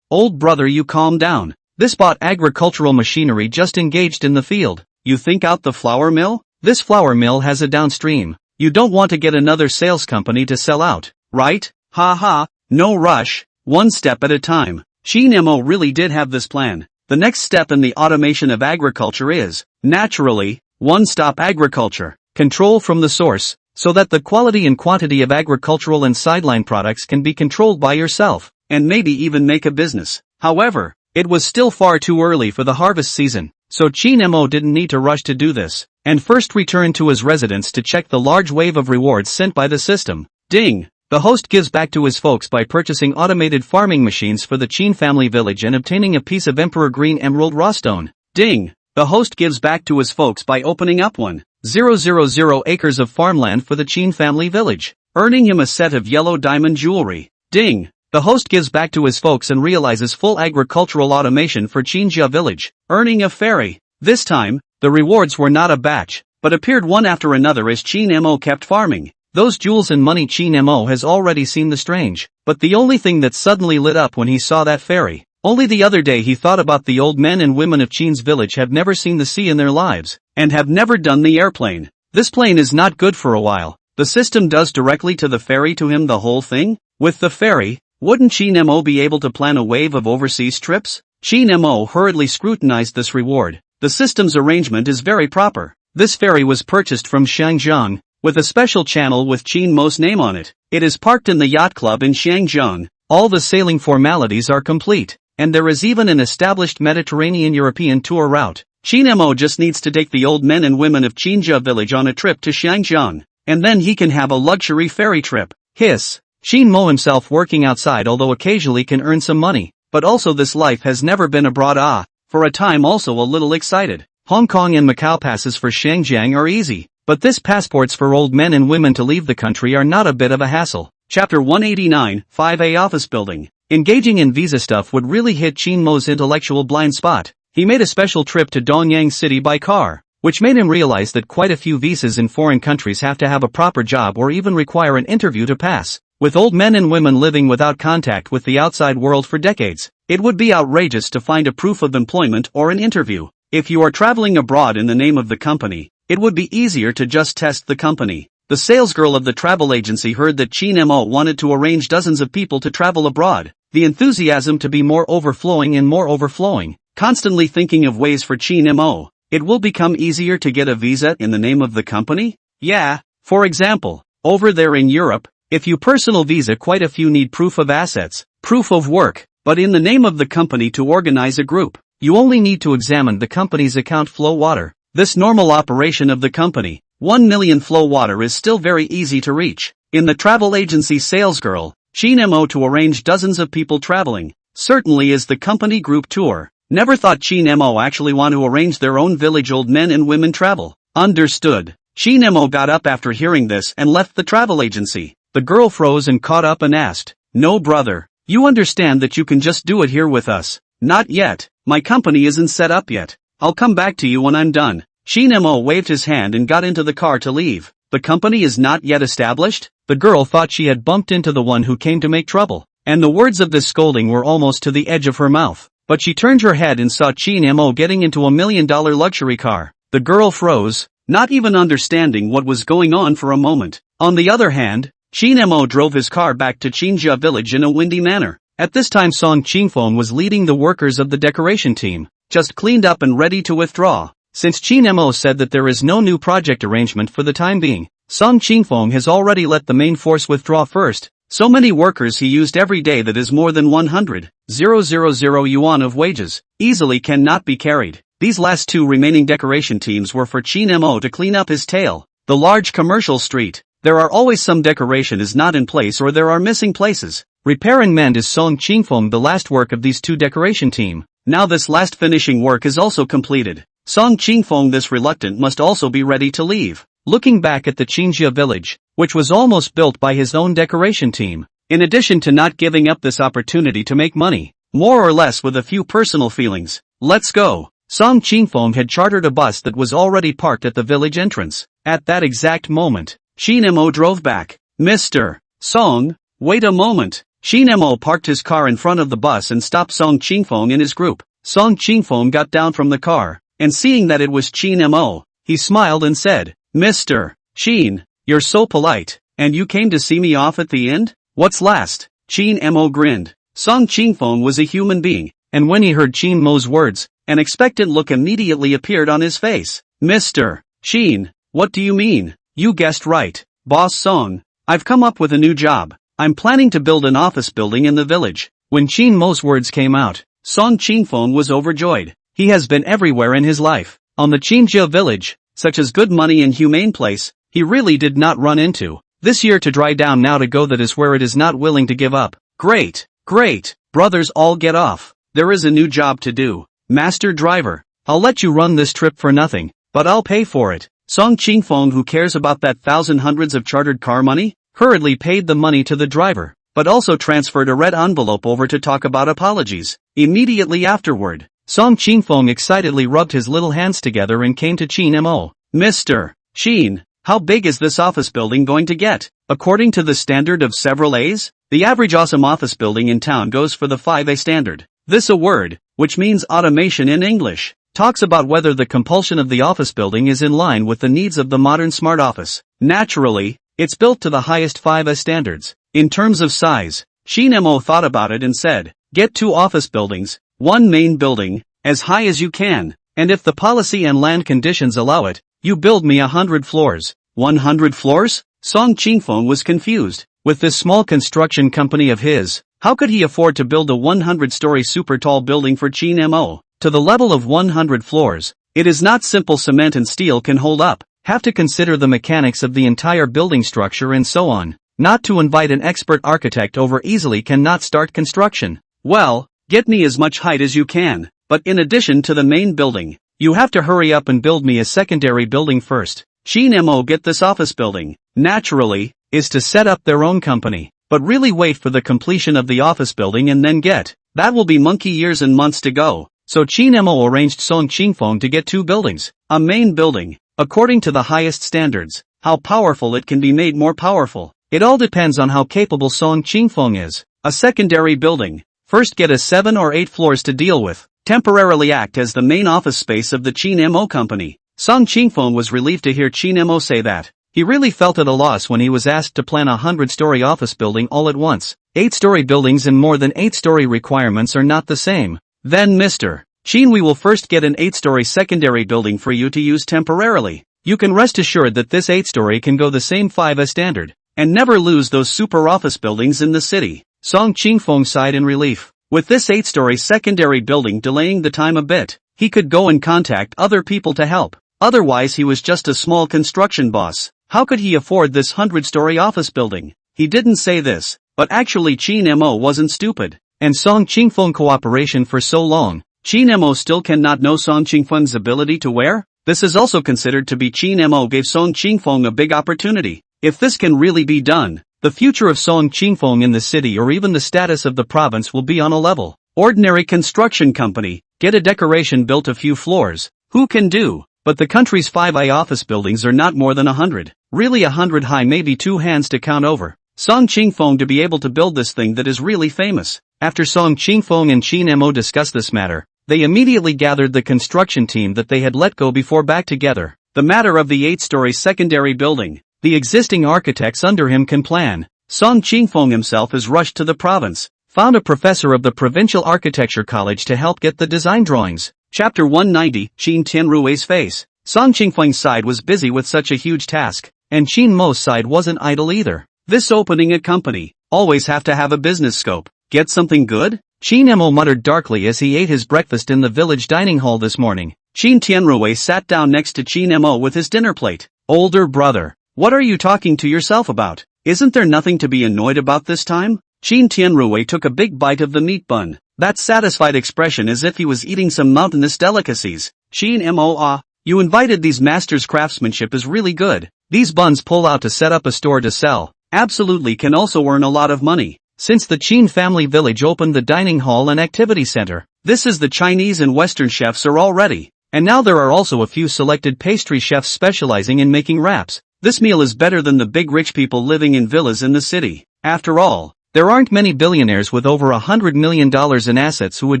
Old brother, you calm down. This bought agricultural machinery just engaged in the field. You think out the flour mill? This flour mill has a downstream. You don't want to get another sales company to sell out, right? Ha. No rush, one step at a time. Qin Mo really did have this plan. The next step in the automation of agriculture is, naturally, one-stop agriculture. Control from the source, so that the quality and quantity of agricultural and sideline products can be controlled by yourself, and maybe even make a business. However, it was still far too early for the harvest season, so Qin Mo didn't need to rush to do this, and first returned to his residence to check the large wave of rewards sent by the system. Ding! The host gives back to his folks by purchasing automated farming machines for the Qin family village and obtaining a piece of Emperor Green Emerald Raw Stone. Ding! The host gives back to his folks by opening up 1,000 acres of farmland for the Qin family village, earning him a set of yellow diamond jewelry. Ding! The host gives back to his folks and realizes full agricultural automation for Chinjia village, earning a ferry. This time, the rewards were not a batch, but appeared one after another as Qin Mo kept farming. Those jewels and money. Qin Mo has already seen the strange, but the only thing that suddenly lit up when he saw that ferry. Only the other day he thought about the old men and women of Qin's village have never seen the sea in their lives, and have never done the airplane. This plane is not good for a while. The system does directly to the ferry to him the whole thing? With the ferry, wouldn't Qin Mo be able to plan a wave of overseas trips? Qin Mo hurriedly scrutinized this reward. The system's arrangement is very proper. This ferry was purchased from Shangjiang, with a special channel with Qin Mo's name on it. It is parked in the yacht club in Shangjiang. All the sailing formalities are complete, and there is even an established Mediterranean European tour route. Qin Mo just needs to take the old men and women of Qinjia village on a trip to Shangjiang, and then he can have a luxury ferry trip. Hiss. Qin Mo himself working outside, although occasionally can earn some money, but also this life has never been abroad. For a time also a little excited. Hong Kong and Macau passes for Shangjiang are easy, but this passports for old men and women to leave the country are not a bit of a hassle. Chapter 189, 5A Office Building. Engaging in visa stuff would really hit Qin Mo's intellectual blind spot. He made a special trip to Donyang City by car, which made him realize that quite a few visas in foreign countries have to have a proper job or even require an interview to pass. With old men and women living without contact with the outside world for decades, it would be outrageous to find a proof of employment or an interview. If you are traveling abroad in the name of the company, it would be easier to just test the company. The salesgirl of the travel agency heard that Chin Mo wanted to arrange dozens of people to travel abroad, the enthusiasm to be more overflowing, constantly thinking of ways for Chin Mo. It will become easier to get a visa in the name of the company? Yeah, for example, over there in Europe, if you personal visa quite a few need proof of assets, proof of work, but in the name of the company to organize a group, you only need to examine the company's account flow water. This normal operation of the company, 1 million flow water is still very easy to reach. In the travel agency salesgirl, Chin Mo to arrange dozens of people traveling, certainly is the company group tour. Never thought Chin Mo actually want to arrange their own village old men and women travel. Understood. Chin Mo got up after hearing this and left the travel agency. The girl froze and caught up and asked, "No brother, you understand that you can just do it here with us?" "Not yet, my company isn't set up yet. I'll come back to you when I'm done." Chin Mo waved his hand and got into the car to leave. The company is not yet established? The girl thought she had bumped into the one who came to make trouble, and the words of this scolding were almost to the edge of her mouth. But she turned her head and saw Chin Mo getting into a $1 million luxury car. The girl froze, not even understanding what was going on for a moment. On the other hand, Chin Mo drove his car back to Chinjia village in a windy manner. At this time Song Chingfeng was leading the workers of the decoration team, just cleaned up and ready to withdraw. Since Chin Mo said that there is no new project arrangement for the time being, Song Chingfeng has already let the main force withdraw first. So many workers he used every day that is more than 100,000 yuan of wages, easily cannot be carried. These last two remaining decoration teams were for Chin Mo to clean up his tail. The large commercial street. There are always some decoration is not in place or there are missing places. Repair and mend is Song Chingfeng the last work of these two decoration team. Now this last finishing work is also completed. Song Chingfeng this reluctant must also be ready to leave. Looking back at the Chinjia village, which was almost built by his own decoration team, in addition to not giving up this opportunity to make money, more or less with a few personal feelings. Let's go. Song Chingfeng had chartered a bus that was already parked at the village entrance. At that exact moment, Chin Mo drove back. Mr. Song, wait a moment. Chin Mo parked his car in front of the bus and stopped Song Chingfeng and his group. Song Chingfeng got down from the car, and seeing that it was Chin Mo, he smiled and said, "Mr. Chin, you're so polite, and you came to see me off at the end? What's last?" Chin Mo grinned. Song Chingfeng was a human being, and when he heard Chin Mo's words, an expectant look immediately appeared on his face. "Mr. Chin, what do you mean?" "You guessed right, Boss Song. I've come up with a new job. I'm planning to build an office building in the village." When Chin Mo's words came out, Song Chingfeng was overjoyed. He has been everywhere in his life. On the Chinjia village, such as good money and humane place, he really did not run into. This year to dry down now to go that is where it is not willing to give up. Great, great, brothers all get off. There is a new job to do. Master driver, I'll let you run this trip for nothing, but I'll pay for it. Song Chingfeng, who cares about that hundreds of chartered car money, hurriedly paid the money to the driver, but also transferred a red envelope over to talk about apologies. Immediately afterward, Song Chingfeng excitedly rubbed his little hands together and came to Chin Mo. "Mr. Chin, how big is this office building going to get? According to the standard of several A's, the average awesome office building in town goes for the 5A standard. This a word, which means automation in English, talks about whether the compulsion of the office building is in line with the needs of the modern smart office. Naturally, it's built to the highest 5A standards. In terms of size, Chin Mo thought about it and said, get 2 office buildings, 1 main building, as high as you can, and if the policy and land conditions allow it, you build me 100 floors. 100 floors? Song Chingfeng was confused. With this small construction company of his, how could he afford to build a 100-story super tall building for Chin Mo? To the level of 100 floors, it is not simple cement and steel can hold up, have to consider the mechanics of the entire building structure and so on. Not to invite an expert architect over easily cannot start construction. Well, get me as much height as you can, but in addition to the main building, you have to hurry up and build me a secondary building first. Chin Mo get this office building, naturally, is to set up their own company, but really wait for the completion of the office building and then get, that will be monkey years and months to go. So Chin Mo arranged Song Chingfeng to get 2 buildings, a main building, according to the highest standards. How powerful it can be made more powerful. It all depends on how capable Song Chingfeng is. A secondary building, first get a 7 or 8 floors to deal with, temporarily act as the main office space of the Chin Mo company. Song Chingfeng was relieved to hear Chin Mo say that. He really felt at a loss when he was asked to plan a 100-story office building all at once. 8-story buildings and more than 8-story requirements are not the same. Then Mr. Chin, we will first get an 8-story secondary building for you to use temporarily. You can rest assured that this 8-story can go the same 5 as standard, and never lose those super office buildings in the city. Song Ching-fong sighed in relief. With this 8-story secondary building delaying the time a bit, he could go and contact other people to help. Otherwise he was just a small construction boss. How could he afford this 100-story office building? He didn't say this, but actually Chin Mo wasn't stupid. And Song Ching-fong cooperation for so long, Chin Mo still cannot know Song Ching-fong's ability to wear? This is also considered to be Chin Mo gave Song Ching-fong a big opportunity. If this can really be done, the future of Song Ching-fong in the city or even the status of the province will be on a level. Ordinary construction company, get a decoration built a few floors, who can do? But the country's 5 office buildings are not more than 100. Really 100 high, maybe 2 hands to count over. Song Ching-fong to be able to build this thing that is really famous. After Song Ching-fong and Chin Mo discussed this matter, they immediately gathered the construction team that they had let go before back together. The matter of the 8-story secondary building, the existing architects under him can plan. Song Ching-fong himself is rushed to the province, found a professor of the Provincial Architecture College to help get the design drawings. Chapter 190, Chin Tianrui's face. Song Ching-fong's side was busy with such a huge task, and Chin Mo's side wasn't idle either. This opening a company, always have to have a business scope. Get something good? Chin Mo muttered darkly as he ate his breakfast in the village dining hall this morning. Chin Tianrui sat down next to Chin Mo with his dinner plate. Older brother, what are you talking to yourself about? Isn't there nothing to be annoyed about this time? Chin Tianrui took a big bite of the meat bun. That satisfied expression as if he was eating some mountainous delicacies. Chin Mo, you invited these masters' craftsmanship is really good. These buns pull out to set up a store to sell. Absolutely can also earn a lot of money. Since the Chin family village opened the dining hall and activity center, this is the Chinese and Western chefs are all ready. And now there are also a few selected pastry chefs specializing in making wraps. This meal is better than the big rich people living in villas in the city. After all, there aren't many billionaires with over $100 million in assets who would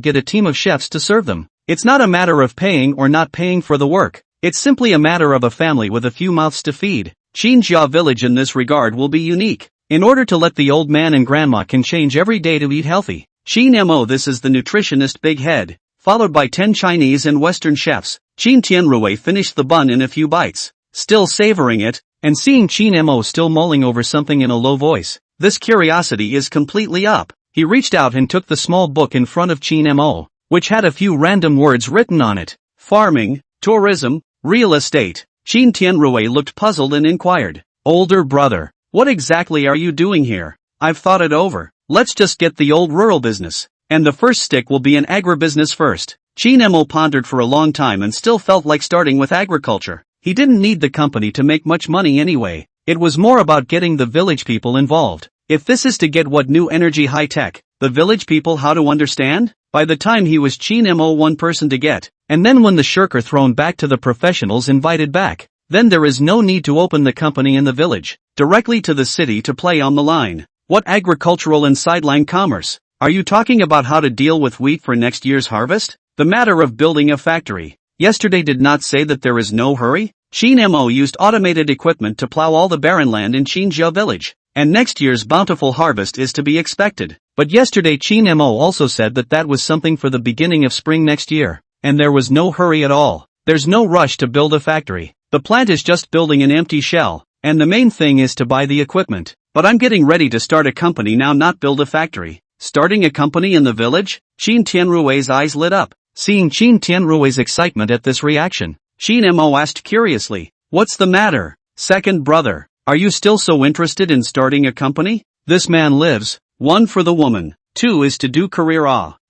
get a team of chefs to serve them. It's not a matter of paying or not paying for the work. It's simply a matter of a family with a few mouths to feed. Chinjia village in this regard will be unique. In order to let the old man and grandma can change every day to eat healthy. Chin Mo, this is the nutritionist big head, followed by 10 Chinese and Western chefs. Chin Tianrui finished the bun in a few bites, still savoring it, and seeing Chin Mo still mulling over something in a low voice. This curiosity is completely up. He reached out and took the small book in front of Chin Mo, which had a few random words written on it. Farming, tourism, real estate. Chin Tianrui looked puzzled and inquired. Older brother, what exactly are you doing here? I've thought it over. Let's just get the old rural business. And the first stick will be an agribusiness first. Chin Mo pondered for a long time and still felt like starting with agriculture. He didn't need the company to make much money anyway. It was more about getting the village people involved. If this is to get what new energy high tech, the village people how to understand? By the time he was Chin Mo one person to get, and then when the shirk are thrown back to the professionals invited back, then there is no need to open the company in the village, directly to the city to play on the line. What agricultural and sideline commerce? Are you talking about how to deal with wheat for next year's harvest? The matter of building a factory. Yesterday did not say that there is no hurry? Chin Mo used automated equipment to plow all the barren land in Chinjia village, and next year's bountiful harvest is to be expected. But yesterday Chin Mo also said that that was something for the beginning of spring next year, and there was no hurry at all. There's no rush to build a factory. The plant is just building an empty shell, and the main thing is to buy the equipment. But I'm getting ready to start a company now, not build a factory. Starting a company in the village? Chin Tianrui's eyes lit up, seeing Chin Tianrui's excitement at this reaction. Chin Mo asked curiously, what's the matter, second brother? Are you still so interested in starting a company? This man lives, 1 for the woman, 2 is to do career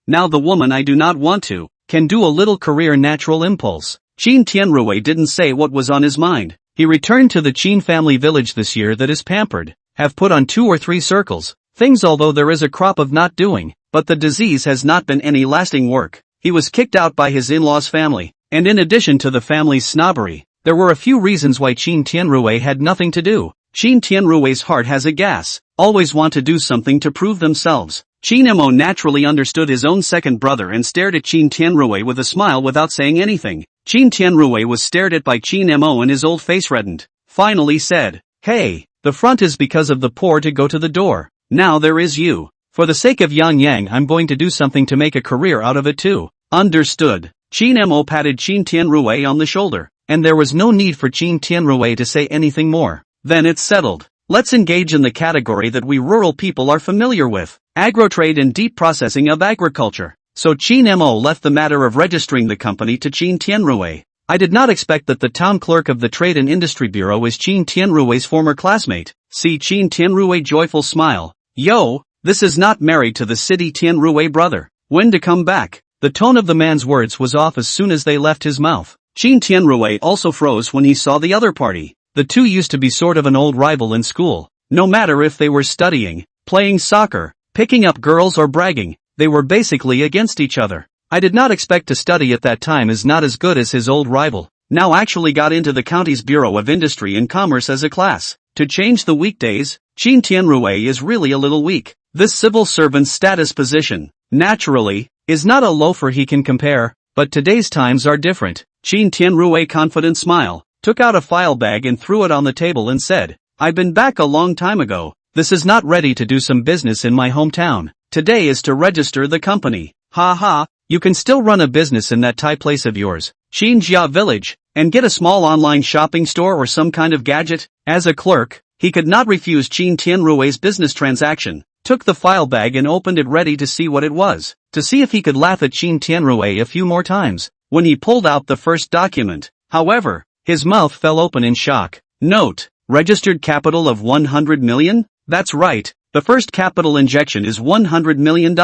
Now the woman I do not want to, can do a little career natural impulse. Chin Tianrui didn't say what was on his mind. He returned to the Chin family village this year that is pampered, have put on 2 or 3 circles, things although there is a crop of not doing, but the disease has not been any lasting work. He was kicked out by his in-laws family, and in addition to the family's snobbery, there were a few reasons why Chin Tianrui had nothing to do. Chin Tianrui's heart has a gas, always want to do something to prove themselves. Chin Mo naturally understood his own second brother and stared at Chin Tianrui with a smile without saying anything. Chin Tianrui was stared at by Chin Mo and his old face reddened. finally said, "Hey, the front is because of the poor to go to the door. Now there is you. For the sake of Yang Yang, I'm going to do something to make a career out of it too." Understood. Qin Mo patted Qin Tianrui on the shoulder, and there was no need for Qin Tianrui to say anything more. "Then it's settled. Let's engage in the category that we rural people are familiar with, agro-trade and deep processing of agriculture." So Qin Mo left the matter of registering the company to Qin Tianrui. I did not expect that the town clerk of the Trade and Industry Bureau is Qin Tianrui's former classmate. See Qin Tianrui joyful smile. "Yo, this is not married to the city Tianrui brother. When to come back?" The tone of the man's words was off as soon as they left his mouth. Qin Tianrui also froze when he saw the other party. The two used to be sort of an old rival in school. No matter if they were studying, playing soccer, picking up girls or bragging, they were basically against each other. I did not expect to study at that time as not as good as his old rival. Now actually got into the county's Bureau of Industry and Commerce as a class. To change the weekdays, Qin Tianrui is really a little weak. This civil servant's status position, naturally, is not a loafer he can compare, but today's times are different. Qin Tianrui confident smile, took out a file bag and threw it on the table and said, "I've been back a long time ago. This is not ready to do some business in my hometown. Today is to register the company. Ha ha, you can still run a business in that Thai place of yours, Xinjia Village, and get a small online shopping store or some kind of gadget." As a clerk, he could not refuse Qin Tianrui's business transaction, took the file bag and opened it ready to see what it was, to see if he could laugh at Qin Tianrui a few more times. When he pulled out the first document, however, his mouth fell open in shock. Note, registered capital of 100 million? That's right, the first capital injection is $100 million.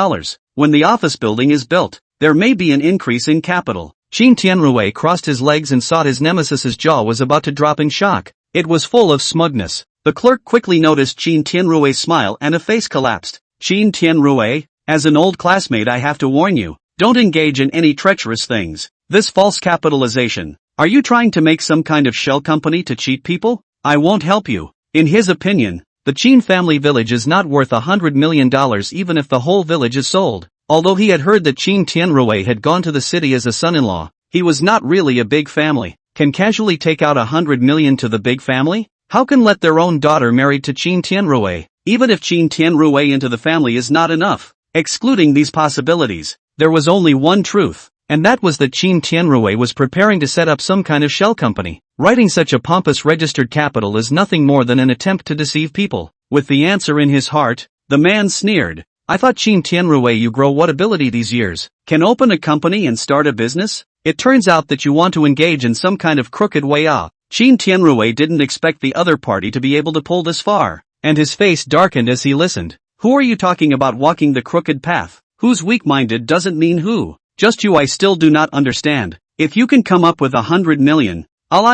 When the office building is built, there may be an increase in capital. Qin Tianrui crossed his legs and saw his nemesis's jaw was about to drop in shock. It was full of smugness. The clerk quickly noticed Qin Tianrui's smile and a face collapsed. "Qin Tianrui, as an old classmate I have to warn you, don't engage in any treacherous things. This false capitalization. Are you trying to make some kind of shell company to cheat people? I won't help you." In his opinion, the Qin family village is not worth $100 million even if the whole village is sold. Although he had heard that Qin Tianrui had gone to the city as a son-in-law, he was not really a big family. Can casually take out $100 million to the big family? How can let their own daughter married to Qin Tianrui? Even if Qin Tianrui into the family is not enough. Excluding these possibilities, there was only one truth, and that was that Qin Tianrui was preparing to set up some kind of shell company. Writing such a pompous registered capital is nothing more than an attempt to deceive people. With the answer in his heart, the man sneered. "I thought Qin Tianrui you grow what ability these years? Can open a company and start a business? It turns out that you want to engage in some kind of crooked way." Qin Tianrui didn't expect the other party to be able to pull this far, and his face darkened as he listened. "Who are you talking about walking the crooked path? Who's weak-minded doesn't mean who. Just you I still do not understand. If you can come up with $100 million, I'll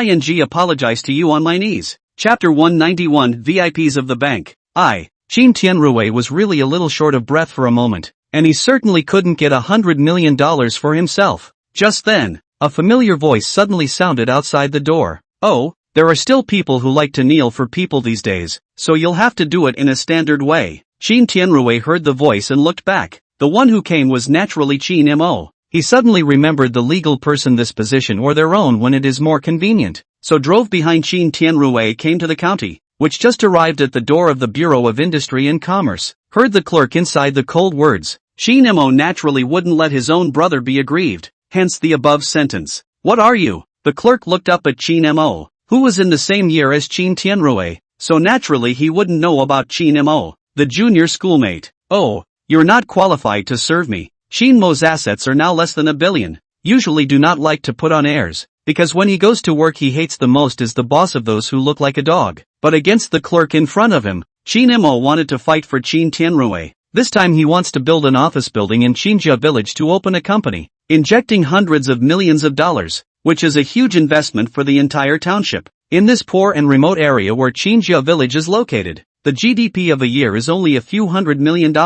apologize to you on my knees." Chapter 191 VIPs of the Bank. Qin Tianrui was really a little short of breath for a moment, and he certainly couldn't get $100 million for himself. Just then, a familiar voice suddenly sounded outside the door. "Oh, there are still people who like to kneel for people these days, so you'll have to do it in a standard way." Qin Tianrui heard the voice and looked back. The one who came was naturally Qin Mo. He suddenly remembered the legal person this position or their own when it is more convenient, so drove behind Qin Tianrui came to the county, which just arrived at the door of the Bureau of Industry and Commerce. Heard the clerk inside the cold words. Qin Mo naturally wouldn't let his own brother be aggrieved, hence the above sentence. "What are you?" The clerk looked up at Qin Mo, who was in the same year as Qin Tianrui, so naturally he wouldn't know about Qin Mo, the junior schoolmate. "Oh, you're not qualified to serve me. Qin Mo's assets are now less than $1 billion. Usually do not like to put on airs, because when he goes to work he hates the most is the boss of those who look like a dog." But against the clerk in front of him, Qin Mo wanted to fight for Qin Tianrui. This time he wants to build an office building in Xinjia Village to open a company, injecting hundreds of millions of dollars, which is a huge investment for the entire township. In this poor and remote area where Xinjia Village is located, the GDP of a year is only a few $100 million.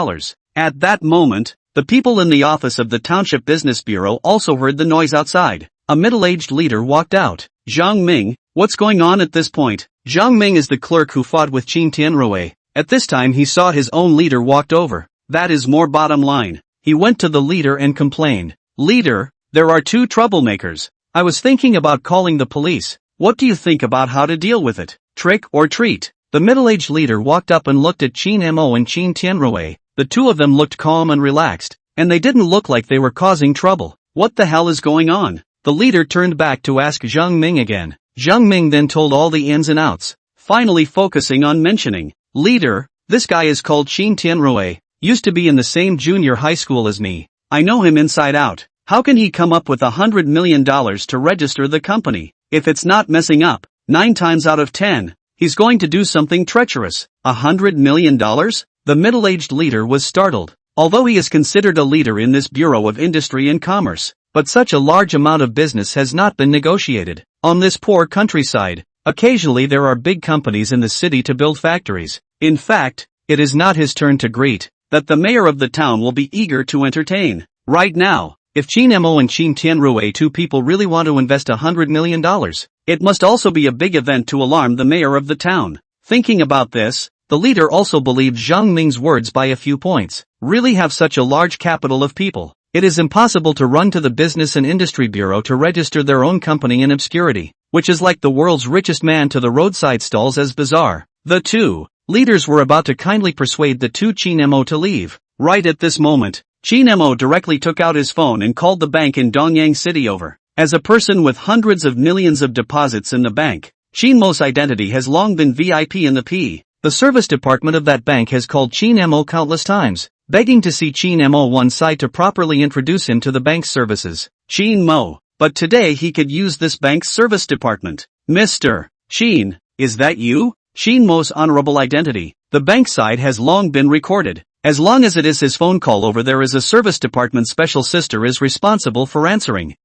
At that moment, the people in the office of the Township Business Bureau also heard the noise outside. A middle-aged leader walked out. "Zhang Ming, what's going on at this point?" Zhang Ming is the clerk who fought with Qin Tianrui. At this time he saw his own leader walked over. That is more bottom line. He went to the leader and complained. "Leader, there are two troublemakers. I was thinking about calling the police. What do you think about how to deal with it?" trick or treat. The middle-aged leader walked up and looked at Qin Mo and Qin Tianrui. The two of them looked calm and relaxed, and they didn't look like they were causing trouble. What the hell is going on? The leader turned back to ask Zhang Ming again. Zhang Ming then told all the ins and outs, finally focusing on mentioning, "Leader, this guy is called Qin Tianrui, used to be in the same junior high school as me. I know him inside out. How can he come up with $100 million to register the company? If it's not messing up, 9 times out of 10, he's going to do something treacherous. $100 million? The middle-aged leader was startled. Although he is considered a leader in this Bureau of Industry and Commerce, but such a large amount of business has not been negotiated. On this poor countryside, occasionally there are big companies in the city to build factories. In fact, it is not his turn to greet, that the mayor of the town will be eager to entertain. Right now, if Qin Mo and Qin Tianrui, two people, really want to invest $100 million, it must also be a big event to alarm the mayor of the town. Thinking about this, the leader also believed Zhang Ming's words by a few points. Really have such a large capital of people. It is impossible to run to the Business and Industry Bureau to register their own company in obscurity, which is like the world's richest man to the roadside stalls as bizarre. The two leaders were about to kindly persuade the two Qin Mo to leave. Right at this moment, Qin Mo directly took out his phone and called the bank in Dongyang City over. As a person with hundreds of millions of deposits in the bank, Qin Mo's identity has long been VIP in the P. The service department of that bank has called Qin Mo countless times, begging to see Qin Mo one side to properly introduce him to the bank's services. Qin Mo, but today he could use this bank's service department. Mr. Qin, is that you? Qin Mo's honorable identity, the bank side has long been recorded. As long as it is his phone call over, there is a service department special sister is responsible for answering.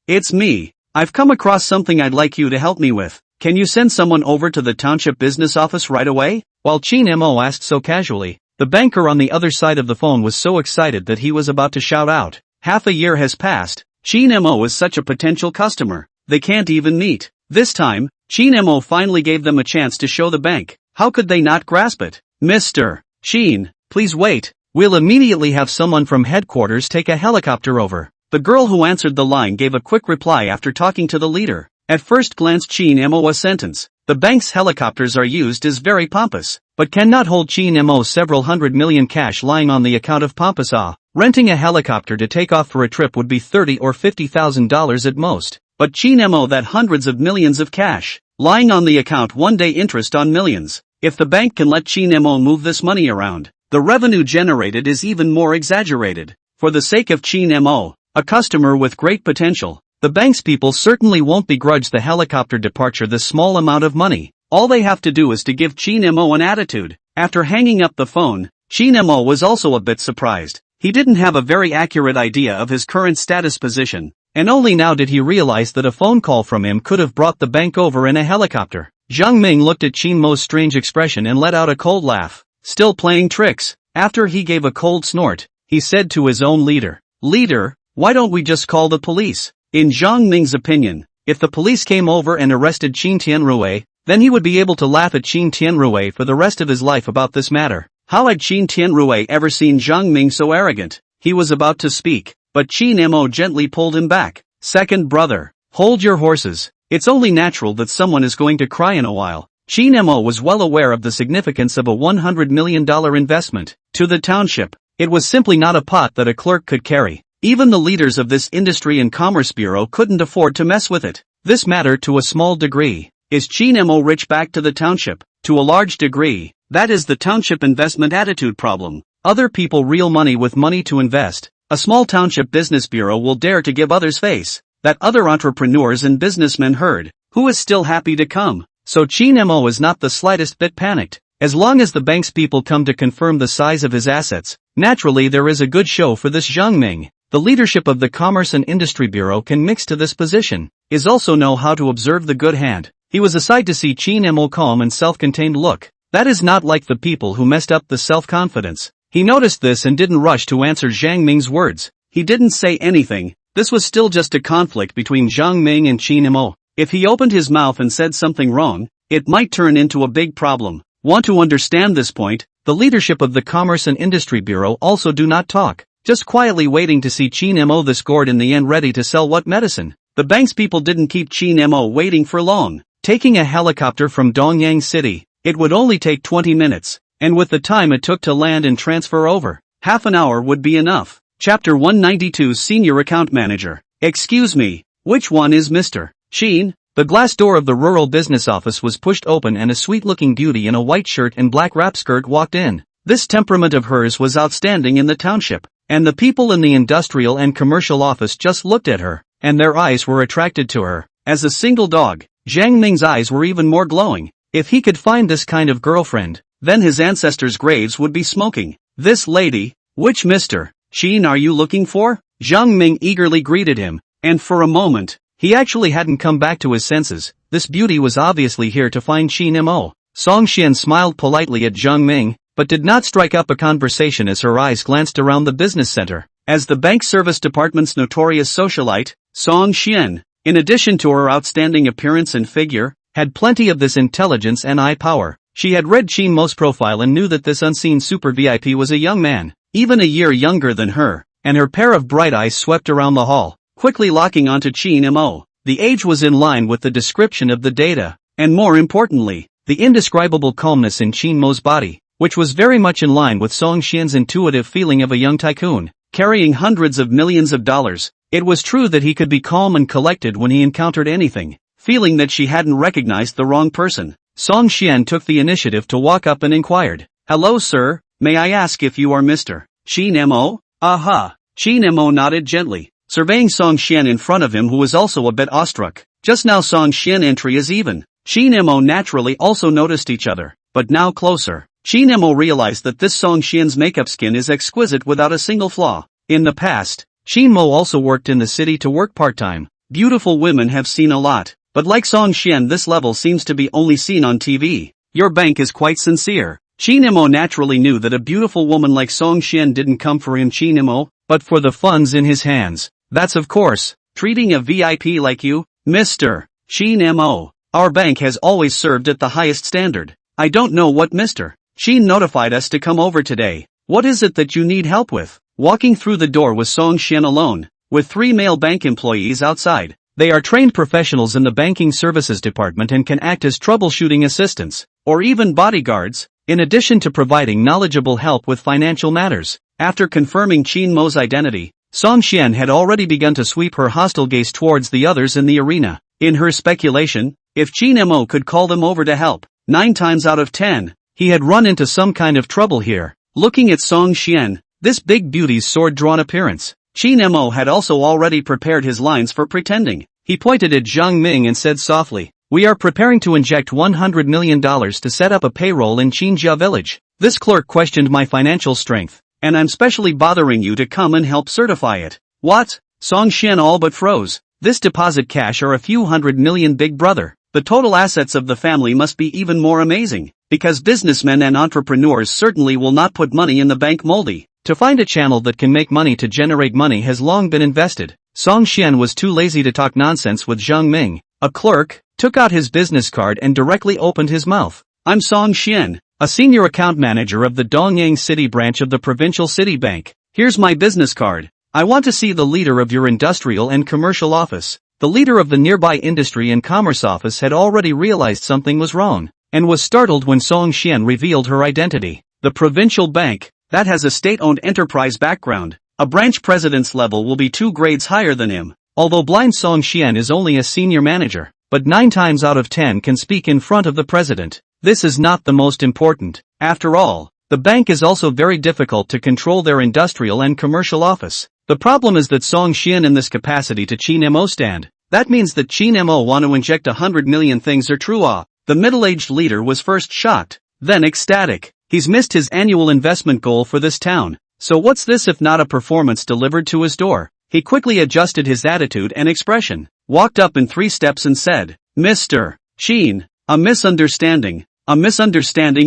It's me. I've come across something I'd like you to help me with. Can you send someone over to the township business office right away? While Qin Mo asked so casually, the banker on the other side of the phone was so excited that he was about to shout out. Half a year has passed. Qin Mo is such a potential customer. They can't even meet. This time, Qin Mo finally gave them a chance to show the bank. How could they not grasp it? Mr. Qin, please wait. We'll immediately have someone from headquarters take a helicopter over. The girl who answered the line gave a quick reply after talking to the leader. At first glance, Qin Mo's sentence, "The bank's helicopters are used," is very pompous, but cannot hold Qin Mo several hundred million cash lying on the account of pompous. Renting a helicopter to take off for a trip would be $30,000 or $50,000 at most. But Qin Mo that hundreds of millions of cash lying on the account, one day interest on millions. If the bank can let Qin Mo move this money around, the revenue generated is even more exaggerated. For the sake of Qin Mo, a customer with great potential, the bank's people certainly won't begrudge the helicopter departure this small amount of money. All they have to do is to give Qin Mo an attitude. After hanging up the phone, Qin Mo was also a bit surprised. He didn't have a very accurate idea of his current status position, and only now did he realize that a phone call from him could have brought the bank over in a helicopter. Zhang Ming looked at Qin Mo's strange expression and let out a cold laugh. Still playing tricks? After he gave a cold snort, he said to his own leader, "Leader, why don't we just call the police?" In Zhang Ming's opinion, if the police came over and arrested Qin Tianrui, then he would be able to laugh at Qin Tianrui for the rest of his life about this matter. How had Qin Tianrui ever seen Zhang Ming so arrogant? He was about to speak, but Qin Mo gently pulled him back. "Second brother, hold your horses. It's only natural that someone is going to cry in a while." Qin Mo was well aware of the significance of a $100 million investment. To the township, it was simply not a pot that a clerk could carry. Even the leaders of this Industry and Commerce Bureau couldn't afford to mess with it. This mattered to a small degree. Is Qin Mo rich? Back to the township? To a large degree, that is the township investment attitude problem. Other people real money with money to invest. A small township business bureau will dare to give others face. That other entrepreneurs and businessmen heard, who is still happy to come. So Qin Mo is not the slightest bit panicked. As long as the bank's people come to confirm the size of his assets, naturally there is a good show for this Zhang Ming. The leadership of the Commerce and Industry Bureau can mix to this position, is also know how to observe the good hand. He was aside to see Qin Mo calm and self-contained look. That is not like the people who messed up the self-confidence. He noticed this and didn't rush to answer Zhang Ming's words. He didn't say anything. This was still just a conflict between Zhang Ming and Qin Mo. If he opened his mouth and said something wrong, it might turn into a big problem. Want to understand this point? The leadership of the Commerce and Industry Bureau also do not talk. Just quietly waiting to see Qin Mo this gourd in the end ready to sell what medicine. The bank's people didn't keep Qin Mo waiting for long. Taking a helicopter from Dongyang City, it would only take 20 minutes, and with the time it took to land and transfer over, half an hour would be enough. Chapter 192 Senior Account Manager. Excuse me, which one is Mr. Sheen? The glass door of the rural business office was pushed open and a sweet-looking beauty in a white shirt and black wrap skirt walked in. This temperament of hers was outstanding in the township, and the people in the industrial and commercial office just looked at her, and their eyes were attracted to her. As a single dog, Zhang Ming's eyes were even more glowing. If he could find this kind of girlfriend, then his ancestors' graves would be smoking. This lady, which Mr. Sheen are you looking for? Zhang Ming eagerly greeted him, and for a moment, he actually hadn't come back to his senses. This beauty was obviously here to find Qin Mo. Song Xian smiled politely at Zhang Ming, but did not strike up a conversation as her eyes glanced around the business center. As the bank service department's notorious socialite, Song Xian, in addition to her outstanding appearance and figure, had plenty of this intelligence and eye power. She had read Qin Mo's profile and knew that this unseen super VIP was a young man, even a year younger than her, and her pair of bright eyes swept around the hall, quickly locking onto Qin Mo. The age was in line with the description of the data, and more importantly, the indescribable calmness in Qin Mo's body, which was very much in line with Song Xian's intuitive feeling of a young tycoon, carrying hundreds of millions of dollars. It was true that he could be calm and collected when he encountered anything. Feeling that she hadn't recognized the wrong person, Song Xian took the initiative to walk up and inquired, "Hello sir, may I ask if you are Mr. Qin Mo?" "Aha." Qin Mo nodded gently, surveying Song Xian in front of him, who was also a bit awestruck. Just now Song Xian entry is even. Qin Mo naturally also noticed each other, but now closer, Qin Mo realized that this Song Xian's makeup skin is exquisite without a single flaw. In the past, Qin Mo also worked in the city to work part-time. Beautiful women have seen a lot, but like Song Xian, this level seems to be only seen on TV. Your bank is quite sincere. Qin Mo naturally knew that a beautiful woman like Song Xian didn't come for him Qin Mo, but for the funds in his hands. That's of course, treating a VIP like you, Mr. Qin Mo. Our bank has always served at the highest standard. I don't know what Mr. Qin notified us to come over today. What is it that you need help with? Walking through the door was Song Xian alone, with 3 male bank employees outside. They are trained professionals in the banking services department and can act as troubleshooting assistants, or even bodyguards, in addition to providing knowledgeable help with financial matters. After confirming Qin Mo's identity, Song Xian had already begun to sweep her hostile gaze towards the others in the arena. In her speculation, if Qin Mo could call them over to help, 9 times out of 10, he had run into some kind of trouble here. Looking at Song Xian, this big beauty's sword-drawn appearance, Qin Mo had also already prepared his lines for pretending. He pointed at Zhang Ming and said softly, "We are preparing to inject $100 million to set up a payroll in Qinjia village. This clerk questioned my financial strength, and I'm specially bothering you to come and help certify it." "What?" Song Xian all but froze. This deposit cash are a few hundred million, big brother. The total assets of the family must be even more amazing, because businessmen and entrepreneurs certainly will not put money in the bank moldy. To find a channel that can make money to generate money has long been invested. Song Xian was too lazy to talk nonsense with Zhang Ming. A clerk took out his business card and directly opened his mouth. "I'm Song Xian, a senior account manager of the Dongyang City branch of the provincial city bank. Here's my business card. I want to see the leader of your industrial and commercial office." The leader of the nearby industry and commerce office had already realized something was wrong, and was startled when Song Xian revealed her identity. The provincial bank, that has a state-owned enterprise background. A branch president's level will be 2 grades higher than him. Although blind, Song Xian is only a senior manager, but 9 times out of 10 can speak in front of the president. This is not the most important. After all, the bank is also very difficult to control their industrial and commercial office. The problem is that Song Xian in this capacity to Qin Mo stand. That means that Qin Mo want to inject 100 million. Things are true. The middle-aged leader was first shocked, then ecstatic. He's missed his annual investment goal for this town. So what's this if not a performance delivered to his door? He quickly adjusted his attitude and expression, walked up in 3 steps and said, "Mr. Qin, a misunderstanding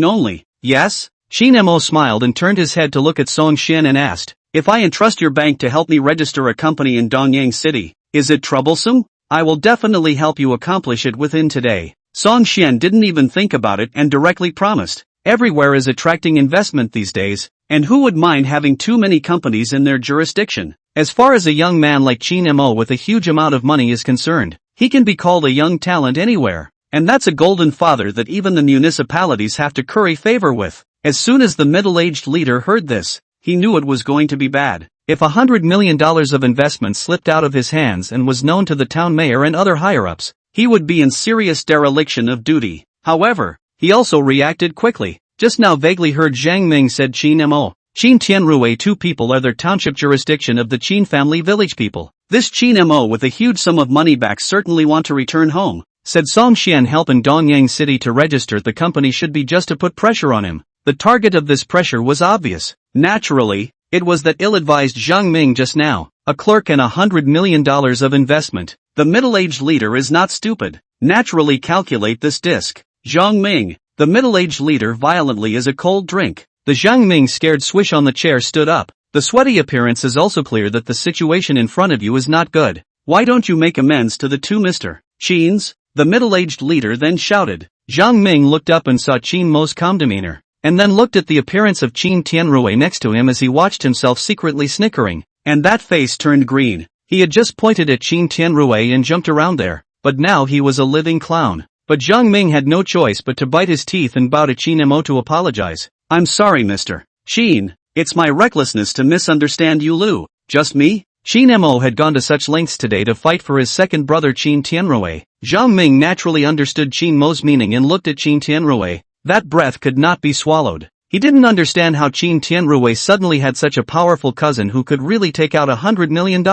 only." "Yes?" Qin Mo smiled and turned his head to look at Song Xian and asked, "If I entrust your bank to help me register a company in Dongyang City, is it troublesome? I will definitely help you accomplish it within today." Song Xian didn't even think about it and directly promised. Everywhere is attracting investment these days, and who would mind having too many companies in their jurisdiction? As far as a young man like Qin Mo with a huge amount of money is concerned, he can be called a young talent anywhere. and that's a golden father that even the municipalities have to curry favor with. As soon as the middle-aged leader heard this, he knew it was going to be bad. If $100 million of investment slipped out of his hands and was known to the town mayor and other higher-ups, he would be in serious dereliction of duty. However, he also reacted quickly. Just now vaguely heard Zhang Ming said Qin Mo. Qin Tianrui two people are their township jurisdiction of the Qin family village people. This Qin Mo with a huge sum of money back certainly want to return home, said Song Xian helping Dongyang City to register the company should be just to put pressure on him. The target of this pressure was obvious. Naturally, it was that ill-advised Zhang Ming just now, a clerk and $100 million of investment. The middle-aged leader is not stupid. Naturally calculate this disc. Zhang Ming, the middle-aged leader violently as a cold drink. The Zhang Ming scared swish on the chair stood up. The sweaty appearance is also clear that the situation in front of you is not good. Why don't you make amends to the two Mr. Qins? The middle-aged leader then shouted. Zhang Ming looked up and saw Qin Mo's calm demeanor, and then looked at the appearance of Qin Tianrui next to him as he watched himself secretly snickering, and that face turned green. He had just pointed at Qin Tianrui and jumped around there, but now he was a living clown. But Zhang Ming had no choice but to bite his teeth and bow to Qin Mo to apologize. I'm sorry Mr. Qin, it's my recklessness to misunderstand you Lu. Just me? Qin Mo had gone to such lengths today to fight for his second brother Qin Tianrui. Zhang Ming naturally understood Qin Mo's meaning and looked at Qin Tianrui. That breath could not be swallowed. He didn't understand how Qin Tianrui suddenly had such a powerful cousin who could really take out $100 million.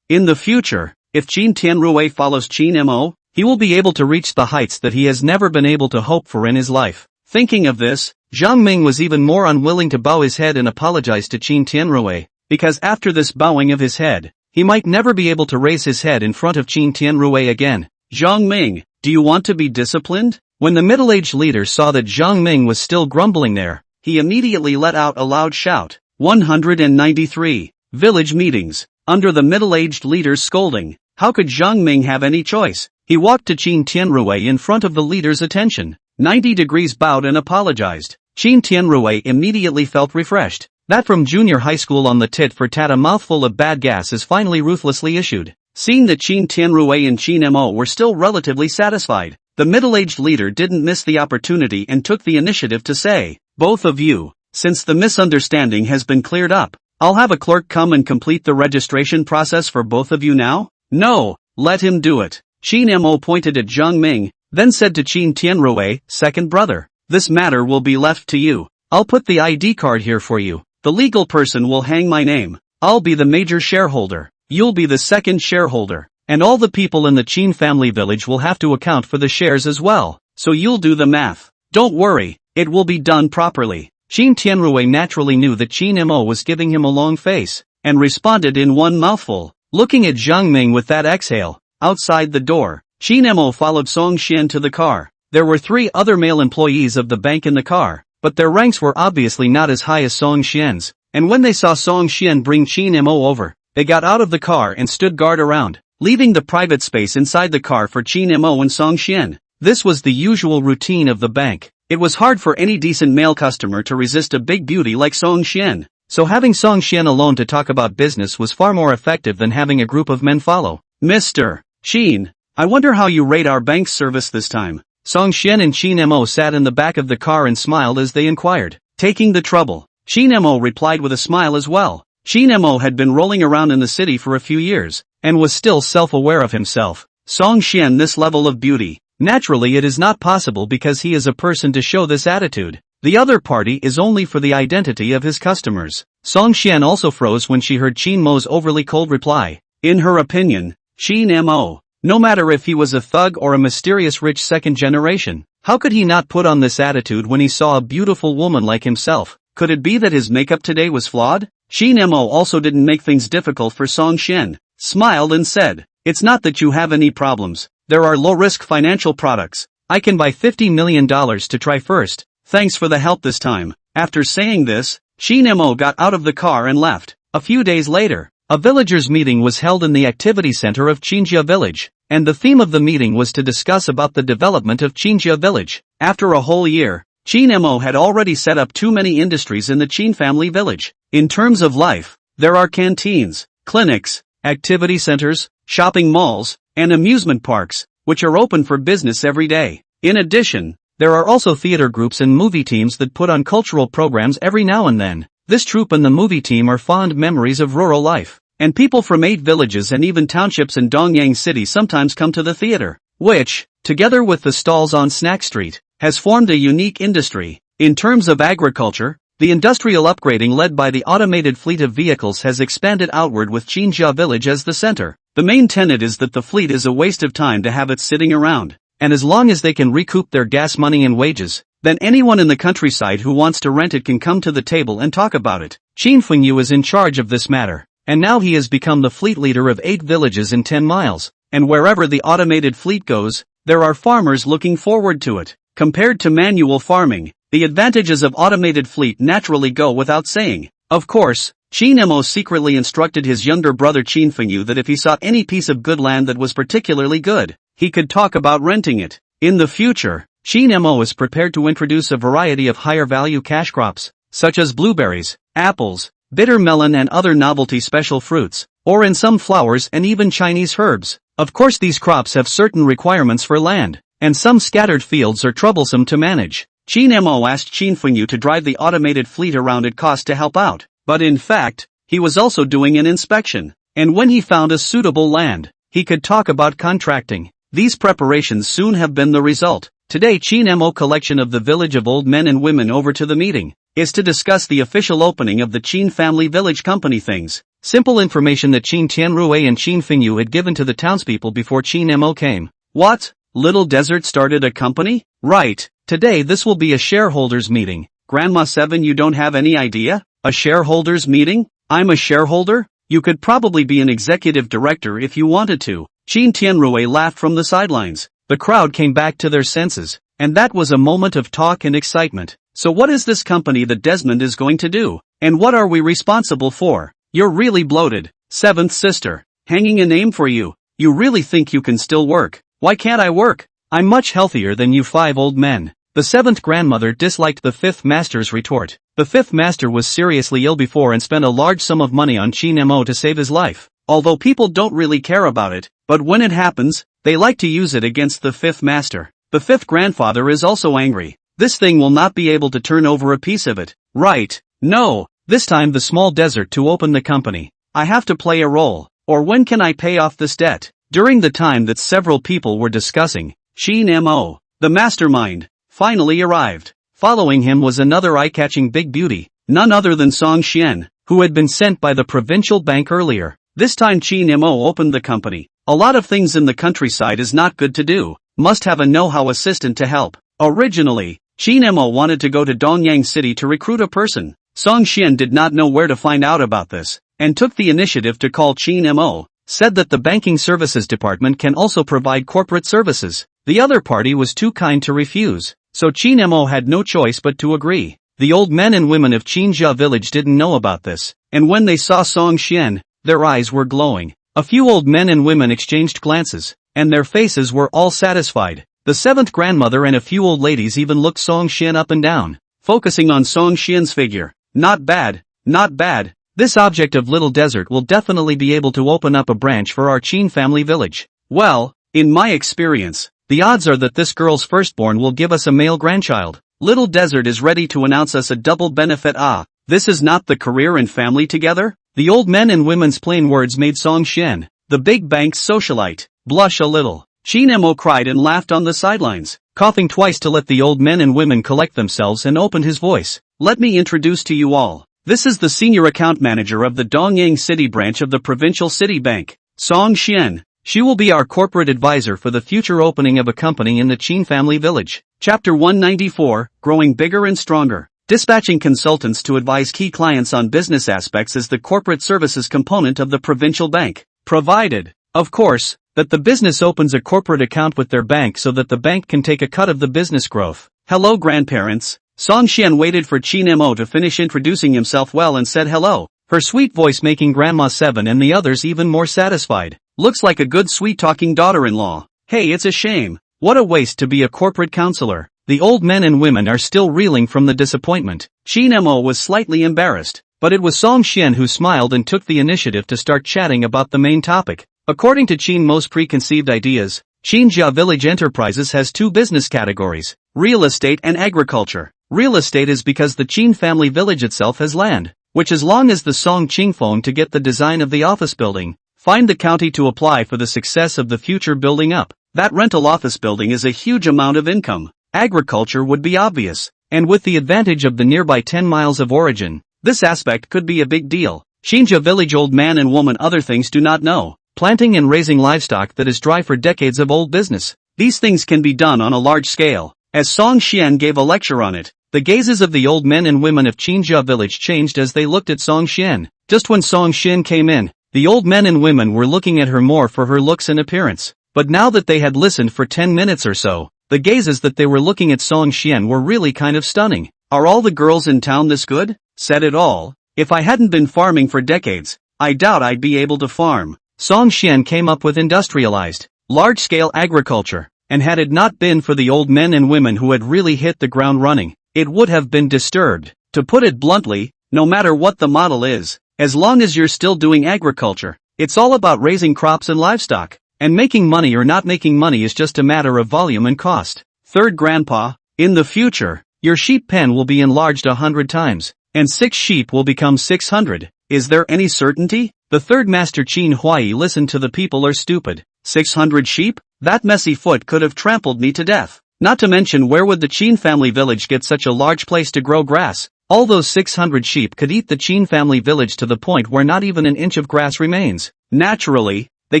In the future, if Qin Tianrui follows Qin Mo, he will be able to reach the heights that he has never been able to hope for in his life. Thinking of this, Zhang Ming was even more unwilling to bow his head and apologize to Qin Tianrui, because after this bowing of his head, he might never be able to raise his head in front of Qin Tianrui again. Zhang Ming, do you want to be disciplined? When the middle-aged leader saw that Zhang Ming was still grumbling there, he immediately let out a loud shout. 193. Village meetings. Under the middle-aged leader's scolding, how could Zhang Ming have any choice? He walked to Qin Tianrui in front of the leader's attention, 90 degrees bowed and apologized. Qin Tianrui immediately felt refreshed. That from junior high school on the tit-for-tat a mouthful of bad gas is finally ruthlessly issued. Seeing that Qin Tianrui and Qin Mo were still relatively satisfied, the middle-aged leader didn't miss the opportunity and took the initiative to say, both of you, since the misunderstanding has been cleared up, I'll have a clerk come and complete the registration process for both of you now? No, let him do it. Qin Mo pointed at Zhang Ming, then said to Qin Tianrui, second brother, this matter will be left to you. I'll put the ID card here for you. The legal person will hang my name. I'll be the major shareholder. You'll be the second shareholder. And all the people in the Qin family village will have to account for the shares as well. So you'll do the math. Don't worry, it will be done properly. Qin Tianrui naturally knew that Qin Mo was giving him a long face, and responded in one mouthful, looking at Zhang Ming with that exhale. Outside the door, Qin Mo followed Song Xian to the car. There were 3 other male employees of the bank in the car, but their ranks were obviously not as high as Song Xian's, and when they saw Song Xian bring Qin Mo over, they got out of the car and stood guard around, leaving the private space inside the car for Qin Mo and Song Xian. This was the usual routine of the bank. It was hard for any decent male customer to resist a big beauty like Song Xian, so having Song Xian alone to talk about business was far more effective than having a group of men follow. Mr. Qin, I wonder how you rate our bank's service this time. Song Xian and Qin Mo sat in the back of the car and smiled as they inquired. Taking the trouble. Qin Mo replied with a smile as well. Qin Mo had been rolling around in the city for a few years, and was still self-aware of himself. Song Xian, this level of beauty. Naturally it is not possible because he is a person to show this attitude. The other party is only for the identity of his customers. Song Xian also froze when she heard Qin Mo's overly cold reply. In her opinion, Qin Mo, no matter if he was a thug or a mysterious rich second generation, how could he not put on this attitude when he saw a beautiful woman like himself? Could it be that his makeup today was flawed? Qin Mo also didn't make things difficult for Song Xian, smiled and said, it's not that you have any problems. There are low-risk financial products. I can buy $50 million to try first. Thanks for the help this time. After saying this, Qin Mo got out of the car and left. A few days later, a villagers' meeting was held in the activity center of Qinjia village, and the theme of the meeting was to discuss about the development of Qinjia village. After a whole year, Qin Mo had already set up too many industries in the Qin family village. In terms of life, there are canteens, clinics, activity centers, shopping malls, and amusement parks. which are open for business every day. In addition, there are also theater groups and movie teams that put on cultural programs every now and then. This troupe and the movie team are fond memories of rural life, and people from 8 villages and even townships in Dongyang City sometimes come to the theater, which, together with the stalls on Snack Street, has formed a unique industry. In terms of agriculture, the industrial upgrading led by the automated fleet of vehicles has expanded outward with Qinjia village as the center. The main tenet is that the fleet is a waste of time to have it sitting around, and as long as they can recoup their gas money and wages, then anyone in the countryside who wants to rent it can come to the table and talk about it. Qin Fengyu is in charge of this matter, and now he has become the fleet leader of 8 villages in 10 miles, and wherever the automated fleet goes, there are farmers looking forward to it. Compared to manual farming, the advantages of automated fleet naturally go without saying. Of course, Qin Mo secretly instructed his younger brother Qin Fengyu that if he saw any piece of good land that was particularly good, he could talk about renting it. In the future, Qin Mo is prepared to introduce a variety of higher value cash crops, such as blueberries, apples, bitter melon and other novelty special fruits, or in some flowers and even Chinese herbs. Of course these crops have certain requirements for land, and some scattered fields are troublesome to manage. Qin Mo asked Qin Fengyu to drive the automated fleet around at cost to help out, but in fact, he was also doing an inspection, and when he found a suitable land, he could talk about contracting. These preparations soon have been the result. Today Qin Mo collection of the village of old men and women over to the meeting is to discuss the official opening of the Qin family village company things. Simple information that Qin Tianrui and Qin Fengyu had given to the townspeople before Qin Mo came. What? Little Desert started a company? Right. Today this will be a shareholders meeting. Grandma 7, you don't have any idea? A shareholders meeting? I'm a shareholder? You could probably be an executive director if you wanted to. Qin Tianrui laughed from the sidelines. The crowd came back to their senses, and that was a moment of talk and excitement. So what is this company that Desmond is going to do? And what are we responsible for? You're really bloated. 7th sister. Hanging a name for you. You really think you can still work? Why can't I work? I'm much healthier than you 5 old men. The 7th grandmother disliked the 5th master's retort. The 5th master was seriously ill before and spent a large sum of money on Qin Mo to save his life. Although people don't really care about it, but when it happens, they like to use it against the 5th master. The 5th grandfather is also angry. This thing will not be able to turn over a piece of it. Right. No. This time the small desert to open the company. I have to play a role. Or when can I pay off this debt? During the time that several people were discussing, Qin Mo, the mastermind, finally arrived. Following him was another eye-catching big beauty, none other than Song Xian, who had been sent by the provincial bank earlier. This time Qin Mo opened the company. A lot of things in the countryside is not good to do. Must have a know-how assistant to help. Originally, Qin Mo wanted to go to Dongyang City to recruit a person. Song Xian did not know where to find out about this, and took the initiative to call Qin Mo, said that the banking services department can also provide corporate services. The other party was too kind to refuse, so Qin Mo had no choice but to agree. The old men and women of Qinjia village didn't know about this, and when they saw Song Xian, their eyes were glowing. A few old men and women exchanged glances, and their faces were all satisfied. The 7th grandmother and a few old ladies even looked Song Xian up and down, focusing on Song Xian's figure. Not bad, not bad. This object of Little Desert will definitely be able to open up a branch for our Qin family village. Well, in my experience, the odds are that this girl's firstborn will give us a male grandchild. Little Desert is ready to announce us a double benefit. Ah, this is not the career and family together? The old men and women's plain words made Song Xian, the big bank's socialite, blush a little. Qin Mo cried and laughed on the sidelines, coughing twice to let the old men and women collect themselves, and opened his voice. Let me introduce to you all. This is the senior account manager of the Dongyang City branch of the provincial city bank, Song Xian. She will be our corporate advisor for the future opening of a company in the Qin family village. Chapter 194, Growing Bigger and Stronger. Dispatching consultants to advise key clients on business aspects is the corporate services component of the provincial bank, provided, of course, that the business opens a corporate account with their bank so that the bank can take a cut of the business growth. Hello grandparents. Song Xian waited for Qin Mo to finish introducing himself well and said hello, her sweet voice making Grandma 7 and the others even more satisfied. Looks like a good sweet-talking daughter-in-law. Hey, it's a shame. What a waste to be a corporate counselor. The old men and women are still reeling from the disappointment. Qin Mo was slightly embarrassed, but it was Song Xian who smiled and took the initiative to start chatting about the main topic. According to Qin Mo's preconceived ideas, Xinjia Village Enterprises has two business categories, real estate and agriculture. Real estate is because the Qin family village itself has land, which as long as the Song Qingfeng to get the design of the office building, find the county to apply for the success of the future building up. That rental office building is a huge amount of income. Agriculture would be obvious, and with the advantage of the nearby 10 miles of origin, this aspect could be a big deal. Xinjia Village old man and woman other things do not know. Planting and raising livestock that is dry for decades of old business. These things can be done on a large scale. As Song Xian gave a lecture on it, the gazes of the old men and women of Xinjia Village changed as they looked at Song Xian. Just when Song Xian came in, the old men and women were looking at her more for her looks and appearance. But now that they had listened for 10 minutes or so, the gazes that they were looking at Song Xian were really kind of stunning. Are all the girls in town this good? Said it all. If I hadn't been farming for decades, I doubt I'd be able to farm. Song Xian came up with industrialized, large-scale agriculture, and had it not been for the old men and women who had really hit the ground running, it would have been disturbed. To put it bluntly, no matter what the model is, as long as you're still doing agriculture, it's all about raising crops and livestock, and making money or not making money is just a matter of volume and cost. Third grandpa, in the future, your sheep pen will be enlarged 100 times, and 6 sheep will become 600. Is there any certainty? The third master Qin Huai listened to the people are stupid. 600 sheep? That messy foot could have trampled me to death. Not to mention where would the Qin family village get such a large place to grow grass? All those 600 sheep could eat the Qin family village to the point where not even an inch of grass remains. Naturally, they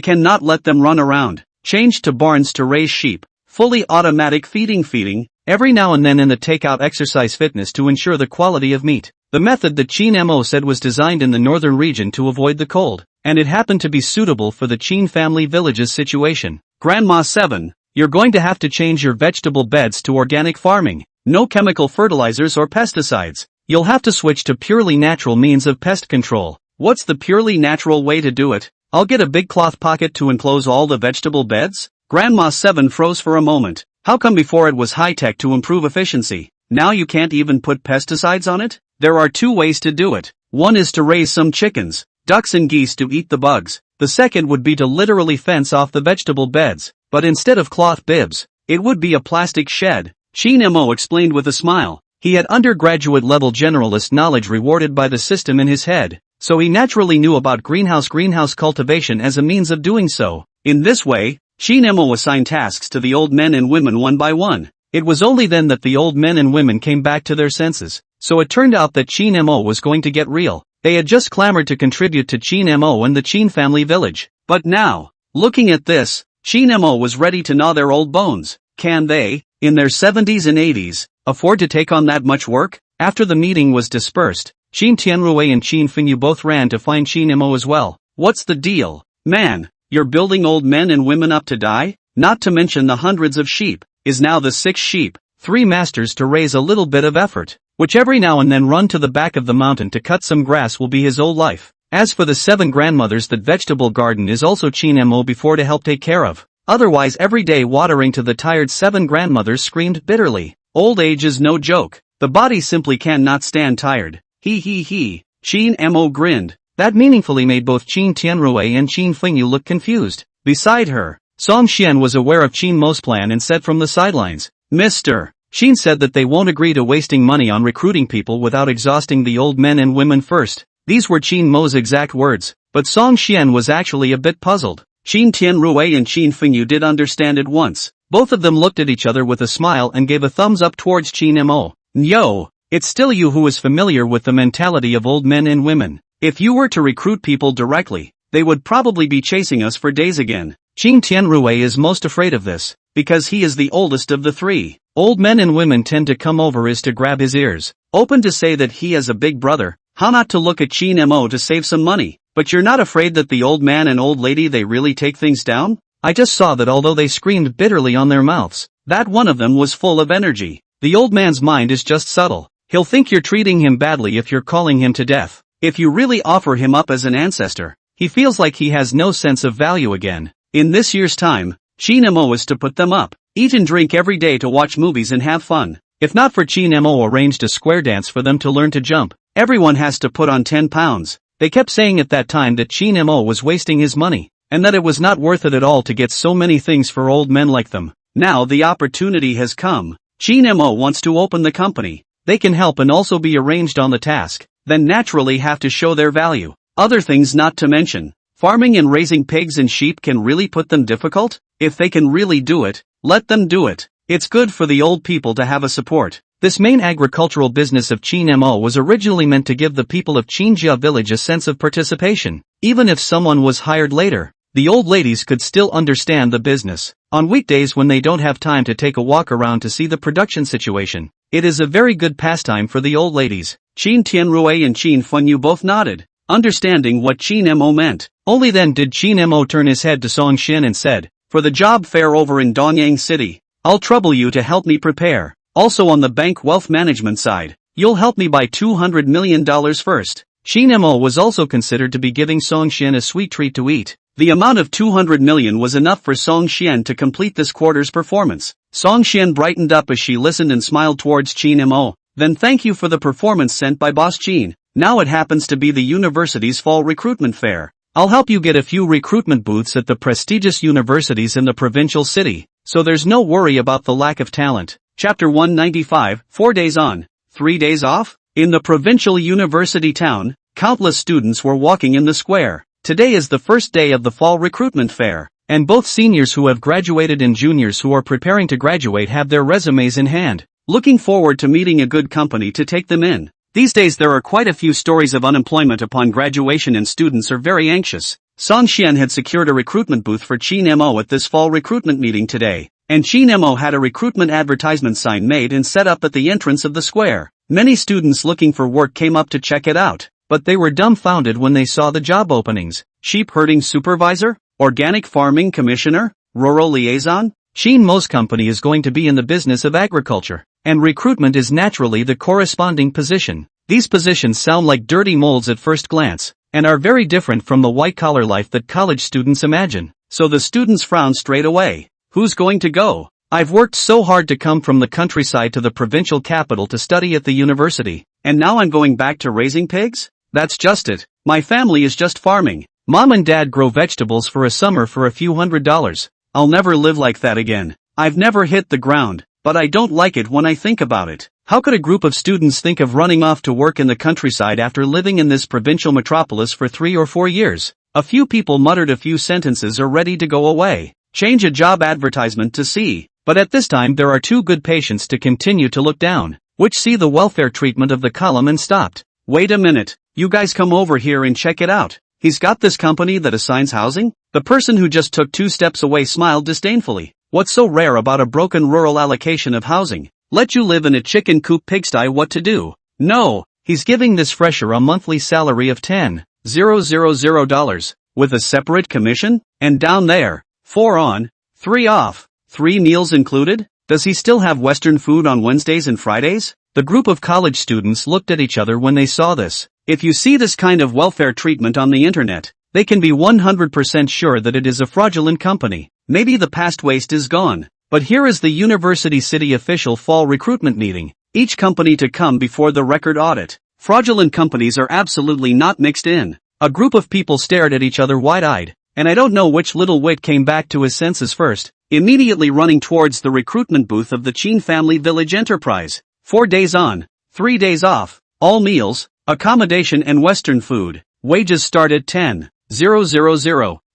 cannot let them run around. Changed to barns to raise sheep. Fully automatic feeding. Every now and then in the takeout exercise fitness to ensure the quality of meat. The method that Qin Mo said was designed in the northern region to avoid the cold, and it happened to be suitable for the Qin family village's situation. Grandma 7, you're going to have to change your vegetable beds to organic farming. No chemical fertilizers or pesticides. You'll have to switch to purely natural means of pest control. What's the purely natural way to do it? I'll get a big cloth pocket to enclose all the vegetable beds? Grandma 7 froze for a moment. How come before it was high-tech to improve efficiency, now you can't even put pesticides on it? There are two ways to do it. One is to raise some chickens, ducks and geese to eat the bugs. The second would be to literally fence off the vegetable beds, but instead of cloth bibs, it would be a plastic shed. Qin Mo explained with a smile. He had undergraduate-level generalist knowledge rewarded by the system in his head, so he naturally knew about greenhouse cultivation as a means of doing so. In this way, Qin Mo assigned tasks to the old men and women one by one. It was only then that the old men and women came back to their senses. So it turned out that Qin Mo was going to get real. They had just clamored to contribute to Qin Mo and the Qin family village. But now, looking at this, Qin Mo was ready to gnaw their old bones. Can they, in their 70s and 80s, afford to take on that much work? After the meeting was dispersed, Qin Tianrui and Qin Fengyu both ran to find Qin Mo as well. What's the deal? Man, you're building old men and women up to die? Not to mention the hundreds of sheep. Is now the 6 sheep, 3 masters to raise a little bit of effort, which every now and then run to the back of the mountain to cut some grass will be his old life. As for the 7 grandmothers, that vegetable garden is also Qin Mo before to help take care of. Otherwise every day watering to the tired 7 grandmothers screamed bitterly. Old age is no joke. The body simply cannot stand tired. He. Qin Mo grinned. That meaningfully made both Qin Tianrui and Qin Fengyu look confused. Beside her, Song Xian was aware of Qin Mo's plan and said from the sidelines, Mr. Qin said that they won't agree to wasting money on recruiting people without exhausting the old men and women first. These were Qin Mo's exact words, but Song Xian was actually a bit puzzled. Qin Tianrui and Qin Fengyu did understand at once. Both of them looked at each other with a smile and gave a thumbs up towards Qin Mo. Yo, it's still you who is familiar with the mentality of old men and women. If you were to recruit people directly, they would probably be chasing us for days again. Qin Tianrui is most afraid of this, because he is the oldest of the 3. Old men and women tend to come over is to grab his ears, open to say that he has a big brother. How not to look at Qin Mo to save some money? But you're not afraid that the old man and old lady they really take things down? I just saw that although they screamed bitterly on their mouths, that one of them was full of energy. The old man's mind is just subtle. He'll think you're treating him badly if you're calling him to death. If you really offer him up as an ancestor, he feels like he has no sense of value again. In this year's time, Qin Mo is to put them up, eat and drink every day to watch movies and have fun. If not for Qin Mo arranged a square dance for them to learn to jump. Everyone has to put on 10 pounds. They kept saying at that time that Qin Mo was wasting his money, and that it was not worth it at all to get so many things for old men like them. Now the opportunity has come. Chin Mo wants to open the company. They can help and also be arranged on the task, then naturally have to show their value. Other things not to mention. Farming and raising pigs and sheep can really put them difficult? If they can really do it, let them do it. It's good for the old people to have a support. This main agricultural business of Chin Mo was originally meant to give the people of Chinjia village a sense of participation. Even if someone was hired later, the old ladies could still understand the business. On weekdays when they don't have time to take a walk around to see the production situation, it is a very good pastime for the old ladies. Qin Tianrui and Qin Fenyu both nodded, understanding what Qin Mo meant. Only then did Qin Mo turn his head to Song Xin and said, "For the job fair over in Donyang City, I'll trouble you to help me prepare. Also on the bank wealth management side, you'll help me buy $200 million first." Qin Mo was also considered to be giving Song Xin a sweet treat to eat. The amount of 200 million was enough for Song Xian to complete this quarter's performance. Song Xian brightened up as she listened and smiled towards Qin Mo. "Then thank you for the performance sent by Boss Qin. Now it happens to be the university's fall recruitment fair. I'll help you get a few recruitment booths at the prestigious universities in the provincial city, so there's no worry about the lack of talent." Chapter 195, 4 days on, 3 days off? In the provincial university town, countless students were walking in the square. Today is the first day of the fall recruitment fair, and both seniors who have graduated and juniors who are preparing to graduate have their resumes in hand, looking forward to meeting a good company to take them in. These days there are quite a few stories of unemployment upon graduation and students are very anxious. Song Xian had secured a recruitment booth for Qin Mo at this fall recruitment meeting today, and Qin Mo had a recruitment advertisement sign made and set up at the entrance of the square. Many students looking for work came up to check it out, but they were dumbfounded when they saw the job openings. Sheep herding supervisor, organic farming commissioner, rural liaison. Qin Mo's company is going to be in the business of agriculture, and recruitment is naturally the corresponding position. These positions sound like dirty molds at first glance, and are very different from the white-collar life that college students imagine. So the students frown straight away. Who's going to go? I've worked so hard to come from the countryside to the provincial capital to study at the university, and now I'm going back to raising pigs? That's just it. My family is just farming. Mom and dad grow vegetables for a summer for a few $100s. I'll never live like that again. I've never hit the ground, but I don't like it when I think about it. How could a group of students think of running off to work in the countryside after living in this provincial metropolis for 3 or 4 years? A few people muttered a few sentences are ready to go away. Change a job advertisement to see. But at this time there are two good patients to continue to look down, which see the welfare treatment of the column and stopped. Wait a minute, you guys come over here and check it out. He's got this company that assigns housing? The person who just took 2 steps away smiled disdainfully. What's so rare about a broken rural allocation of housing? Let you live in a chicken coop pigsty, what to do? No, he's giving this fresher a monthly salary of $10,000, with a separate commission? And down there, 4 on, 3 off, 3 meals included? Does he still have Western food on Wednesdays and Fridays? The group of college students looked at each other when they saw this. If you see this kind of welfare treatment on the internet, they can be 100% sure that it is a fraudulent company. Maybe the past waste is gone. But here is the University City official fall recruitment meeting. Each company to come before the record audit. Fraudulent companies are absolutely not mixed in. A group of people stared at each other wide-eyed, and I don't know which little wit came back to his senses first, immediately running towards the recruitment booth of the Qin Family Village Enterprise. 4 days on, 3 days off, all meals, accommodation and Western food. Wages start at 10,000.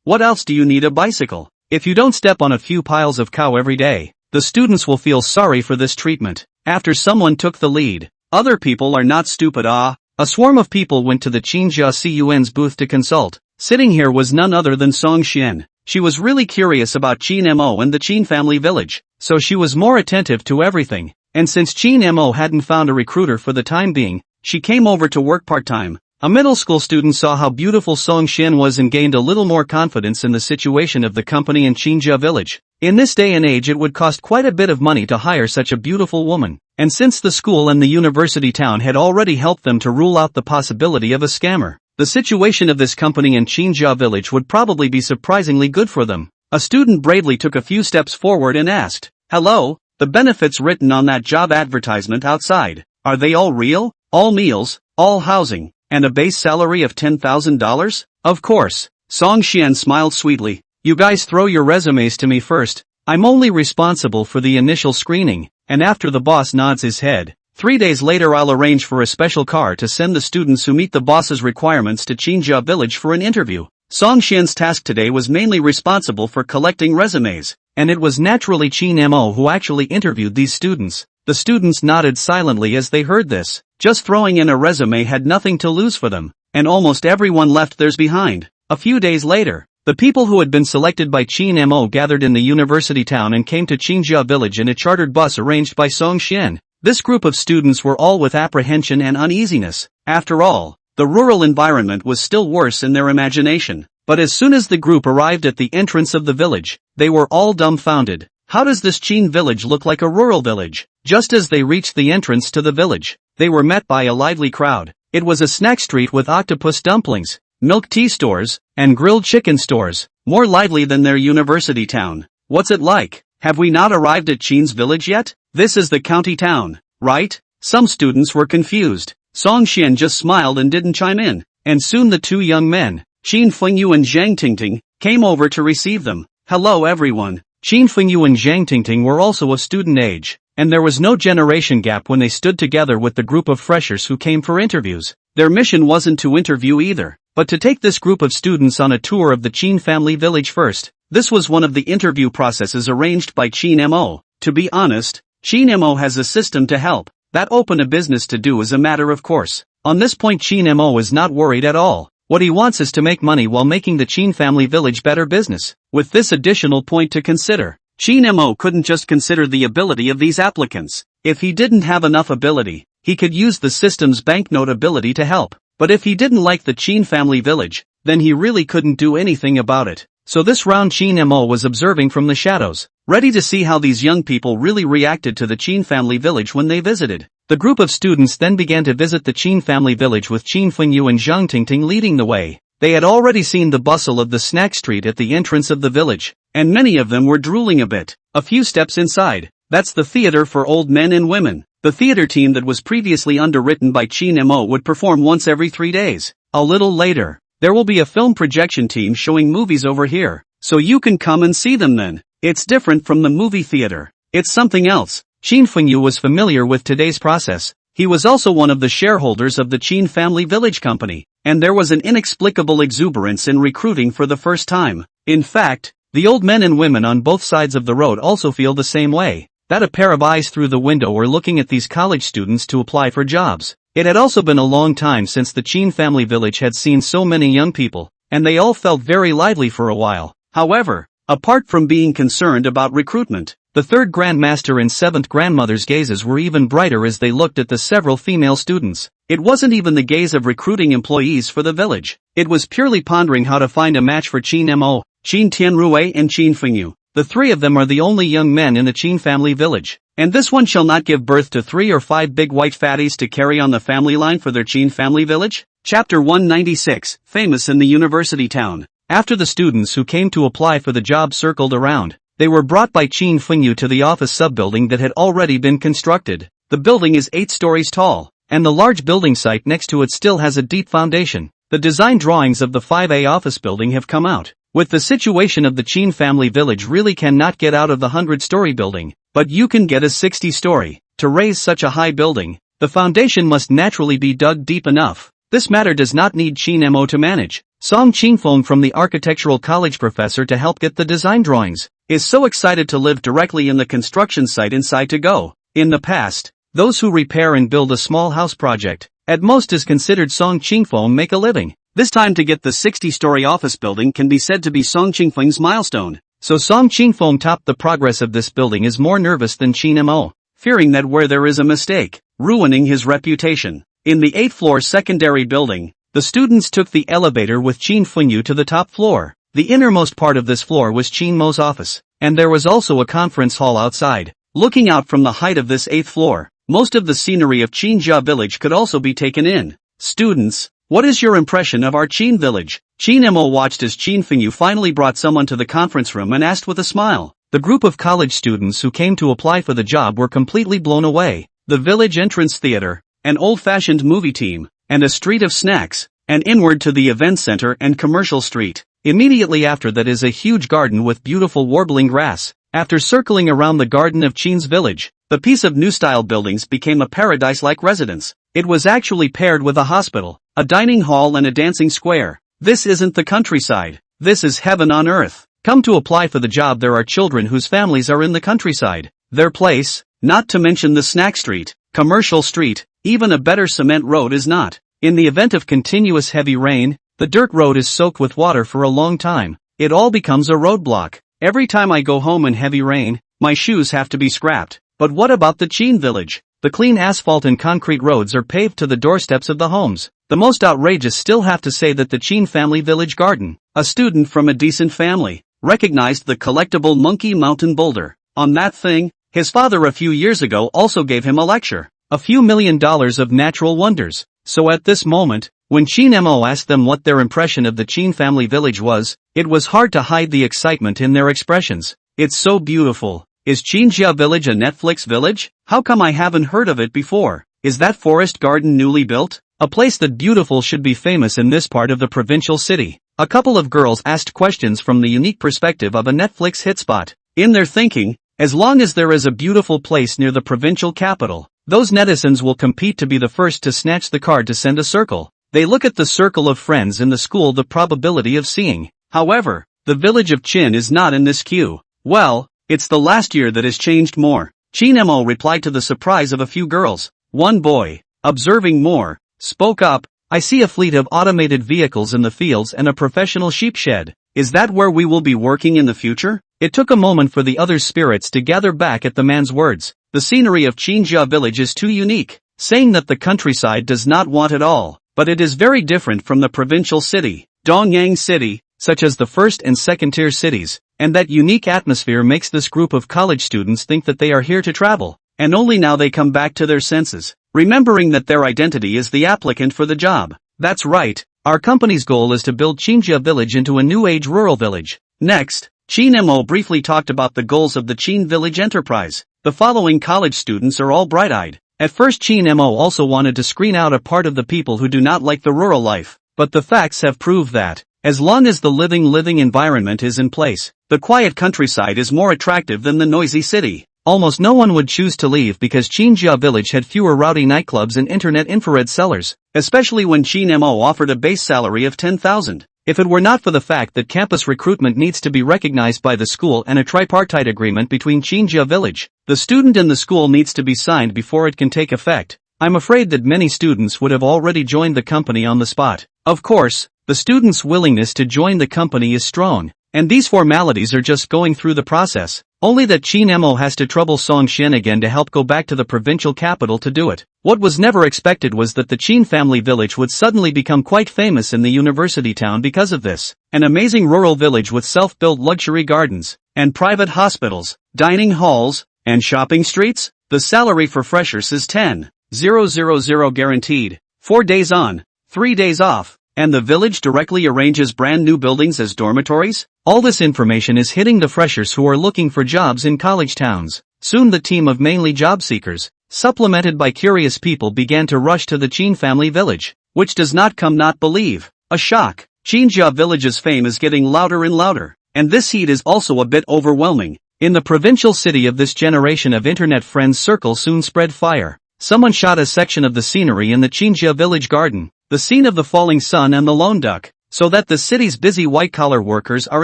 What else do you need a bicycle? If you don't step on a few piles of cow every day, the students will feel sorry for this treatment. After someone took the lead, other people are not stupid. A swarm of people went to the Qinjia Cun's booth to consult. Sitting here was none other than Song Xian. She was really curious about Qin Mo and the Qin family village, so she was more attentive to everything. And since Qin Mo hadn't found a recruiter for the time being, she came over to work part-time. A middle school student saw how beautiful Song Xian was and gained a little more confidence in the situation of the company in Qinjia village. In this day and age it would cost quite a bit of money to hire such a beautiful woman, and since the school and the university town had already helped them to rule out the possibility of a scammer, the situation of this company in Qinjia village would probably be surprisingly good for them. A student bravely took a few steps forward and asked, "Hello, the benefits written on that job advertisement outside, are they all real? All meals, all housing, and a base salary of $10,000? Of course. Song Xian smiled sweetly. You guys throw your resumes to me first. I'm only responsible for the initial screening, and after the boss nods his head, 3 days later I'll arrange for a special car to send the students who meet the boss's requirements to Qinjia village for an interview. Song Xian's task today was mainly responsible for collecting resumes, and it was naturally Qin Mo who actually interviewed these students. The students nodded silently as they heard this. Just throwing in a resume had nothing to lose for them, and almost everyone left theirs behind. A few days later, the people who had been selected by Qin Mo gathered in the university town and came to Qinjia village in a chartered bus arranged by Song Xian. This group of students were all with apprehension and uneasiness. After all, the rural environment was still worse in their imagination. But as soon as the group arrived at the entrance of the village, they were all dumbfounded. How does this Qin village look like a rural village? Just as they reached the entrance to the village, they were met by a lively crowd. It was a snack street with octopus dumplings, milk tea stores, and grilled chicken stores, more lively than their university town. What's it like? Have we not arrived at Qin's village yet? This is the county town, right? Some students were confused. Song Xian just smiled and didn't chime in, and soon the two young men, Qin Fengyu and Zhang Tingting, came over to receive them. Hello everyone. Qin Fengyu and Zhang Tingting were also of student age, and there was no generation gap when they stood together with the group of freshers who came for interviews. Their mission wasn't to interview either, but to take this group of students on a tour of the Qin family village first. This was one of the interview processes arranged by Qin Mo. To be honest, Qin Mo has a system to help that open a business to do as a matter of course. On this point Qin Mo is not worried at all. What he wants is to make money while making the Qin family village better business. With this additional point to consider, Qin Mo couldn't just consider the ability of these applicants. If he didn't have enough ability, he could use the system's banknote ability to help. But if he didn't like the Qin family village, then he really couldn't do anything about it. So this round Qin Mo was observing from the shadows, ready to see how these young people really reacted to the Qin family village when they visited. The group of students then began to visit the Qin family village with Qin Fengyu and Zhang Tingting leading the way. They had already seen the bustle of the snack street at the entrance of the village, and many of them were drooling a bit. A few steps inside, that's the theater for old men and women. The theater team that was previously underwritten by Qin Mo would perform once every 3 days. A little later, there will be a film projection team showing movies over here, so you can come and see them then. It's different from the movie theater. It's something else. Qin Fengyu was familiar with today's process. He was also one of the shareholders of the Qin family village company, and there was an inexplicable exuberance in recruiting for the first time. In fact, the old men and women on both sides of the road also feel the same way. That a pair of eyes through the window were looking at these college students to apply for jobs. It had also been a long time since the Qin family village had seen so many young people, and they all felt very lively for a while. However, apart from being concerned about recruitment, the third grandmaster and seventh grandmother's gazes were even brighter as they looked at the several female students. It wasn't even the gaze of recruiting employees for the village. It was purely pondering how to find a match for Qin Mo, Qin Tianrui and Qin Fengyu. The three of them are the only young men in the Qin family village, and this one shall not give birth to 3 or 5 big white fatties to carry on the family line for their Qin family village? Chapter 196, Famous in the University Town. After the students who came to apply for the job circled around, they were brought by Qin Fengyu to the office sub-building that had already been constructed. The building is 8 stories tall, and the large building site next to it still has a deep foundation. The design drawings of the 5A office building have come out. With the situation of the Qin family village really cannot get out of the 100-story building, but you can get a 60-story. To raise such a high building, the foundation must naturally be dug deep enough. This matter does not need Qin Mo to manage. Song Qingfeng from the architectural college professor to help get the design drawings, is so excited to live directly in the construction site inside to go. In the past, those who repair and build a small house project, at most is considered Song Qingfeng make a living. This time to get the 60-story office building can be said to be Song Qingfeng's milestone. So Song Qingfeng topped the progress of this building is more nervous than Qin Mo, fearing that where there is a mistake, ruining his reputation. In the 8th floor secondary building, the students took the elevator with Qin Fengyu to the top floor. The innermost part of this floor was Qin Mo's office, and there was also a conference hall outside. Looking out from the height of this 8th floor, most of the scenery of Qinjia village could also be taken in. Students, what is your impression of our Qin village? Qin Mo watched as Qin Fengyu finally brought someone to the conference room and asked with a smile. The group of college students who came to apply for the job were completely blown away. The village entrance theater, an old-fashioned movie team, and a street of snacks, and inward to the event center and commercial street. Immediately after that is a huge garden with beautiful warbling grass. After circling around the garden of Chin's village, the piece of new-style buildings became a paradise-like residence. It was actually paired with a hospital, a dining hall and a dancing square. This isn't the countryside. This is heaven on earth. Come to apply for the job, there are children whose families are in the countryside. Their place, not to mention the snack street, commercial street, even a better cement road is not. In the event of continuous heavy rain, the dirt road is soaked with water for a long time. It all becomes a roadblock. Every time I go home in heavy rain, my shoes have to be scrapped. But what about the Chin village? The clean asphalt and concrete roads are paved to the doorsteps of the homes. The most outrageous still have to say that the Chin family village garden, a student from a decent family, recognized the collectible monkey mountain boulder. On that thing, his father a few years ago also gave him a lecture. A few $1 million of natural wonders. So at this moment, when Chin Mo asked them what their impression of the Chin family village was, it was hard to hide the excitement in their expressions. It's so beautiful. Is Chinjia village a Netflix village? How come I haven't heard of it before? Is that forest garden newly built? A place that beautiful should be famous in this part of the provincial city. A couple of girls asked questions from the unique perspective of a Netflix hit spot. In their thinking, as long as there is a beautiful place near the provincial capital, those netizens will compete to be the first to snatch the card to send a circle. They look at the circle of friends in the school, the probability of seeing. However, the village of Chin is not in this queue. Well, it's the last year that has changed more. Chin Mo replied to the surprise of a few girls. One boy, observing more, spoke up, I see a fleet of automated vehicles in the fields and a professional sheep shed. Is that where we will be working in the future? It took a moment for the other spirits to gather back at the man's words. The scenery of Chinjia village is too unique, saying that the countryside does not want it all, but it is very different from the provincial city, Dongyang City, such as the first and second tier cities, and that unique atmosphere makes this group of college students think that they are here to travel, and only now they come back to their senses, remembering that their identity is the applicant for the job. That's right, our company's goal is to build Chinjia village into a new age rural village. Next, Chin Mo briefly talked about the goals of the Chin village enterprise. The following college students are all bright-eyed. At first Chin Mo also wanted to screen out a part of the people who do not like the rural life, but the facts have proved that, as long as the living environment is in place, the quiet countryside is more attractive than the noisy city. Almost no one would choose to leave because Chinjia village had fewer rowdy nightclubs and internet infrared sellers, especially when Chin Mo offered a base salary of 10,000. If it were not for the fact that campus recruitment needs to be recognized by the school and a tripartite agreement between Chinjia village, the student and the school needs to be signed before it can take effect, I'm afraid that many students would have already joined the company on the spot. Of course, the students' willingness to join the company is strong, and these formalities are just going through the process, only that Chin Mo has to trouble Song Shen again to help go back to the provincial capital to do it. What was never expected was that the Chin family village would suddenly become quite famous in the university town because of this. An amazing rural village with self-built luxury gardens, and private hospitals, dining halls, and shopping streets? The salary for freshers is 10,000 guaranteed, 4 days on, 3 days off. And the village directly arranges brand new buildings as dormitories? All this information is hitting the freshers who are looking for jobs in college towns. Soon the team of mainly job seekers, supplemented by curious people, began to rush to the Chin family village, which does not come not believe. A shock. Chinjia village's fame is getting louder and louder, and this heat is also a bit overwhelming. In the provincial city of this generation of internet friends circle soon spread fire. Someone shot a section of the scenery in the Chinjia village garden, the scene of the falling sun and the lone duck, so that the city's busy white-collar workers are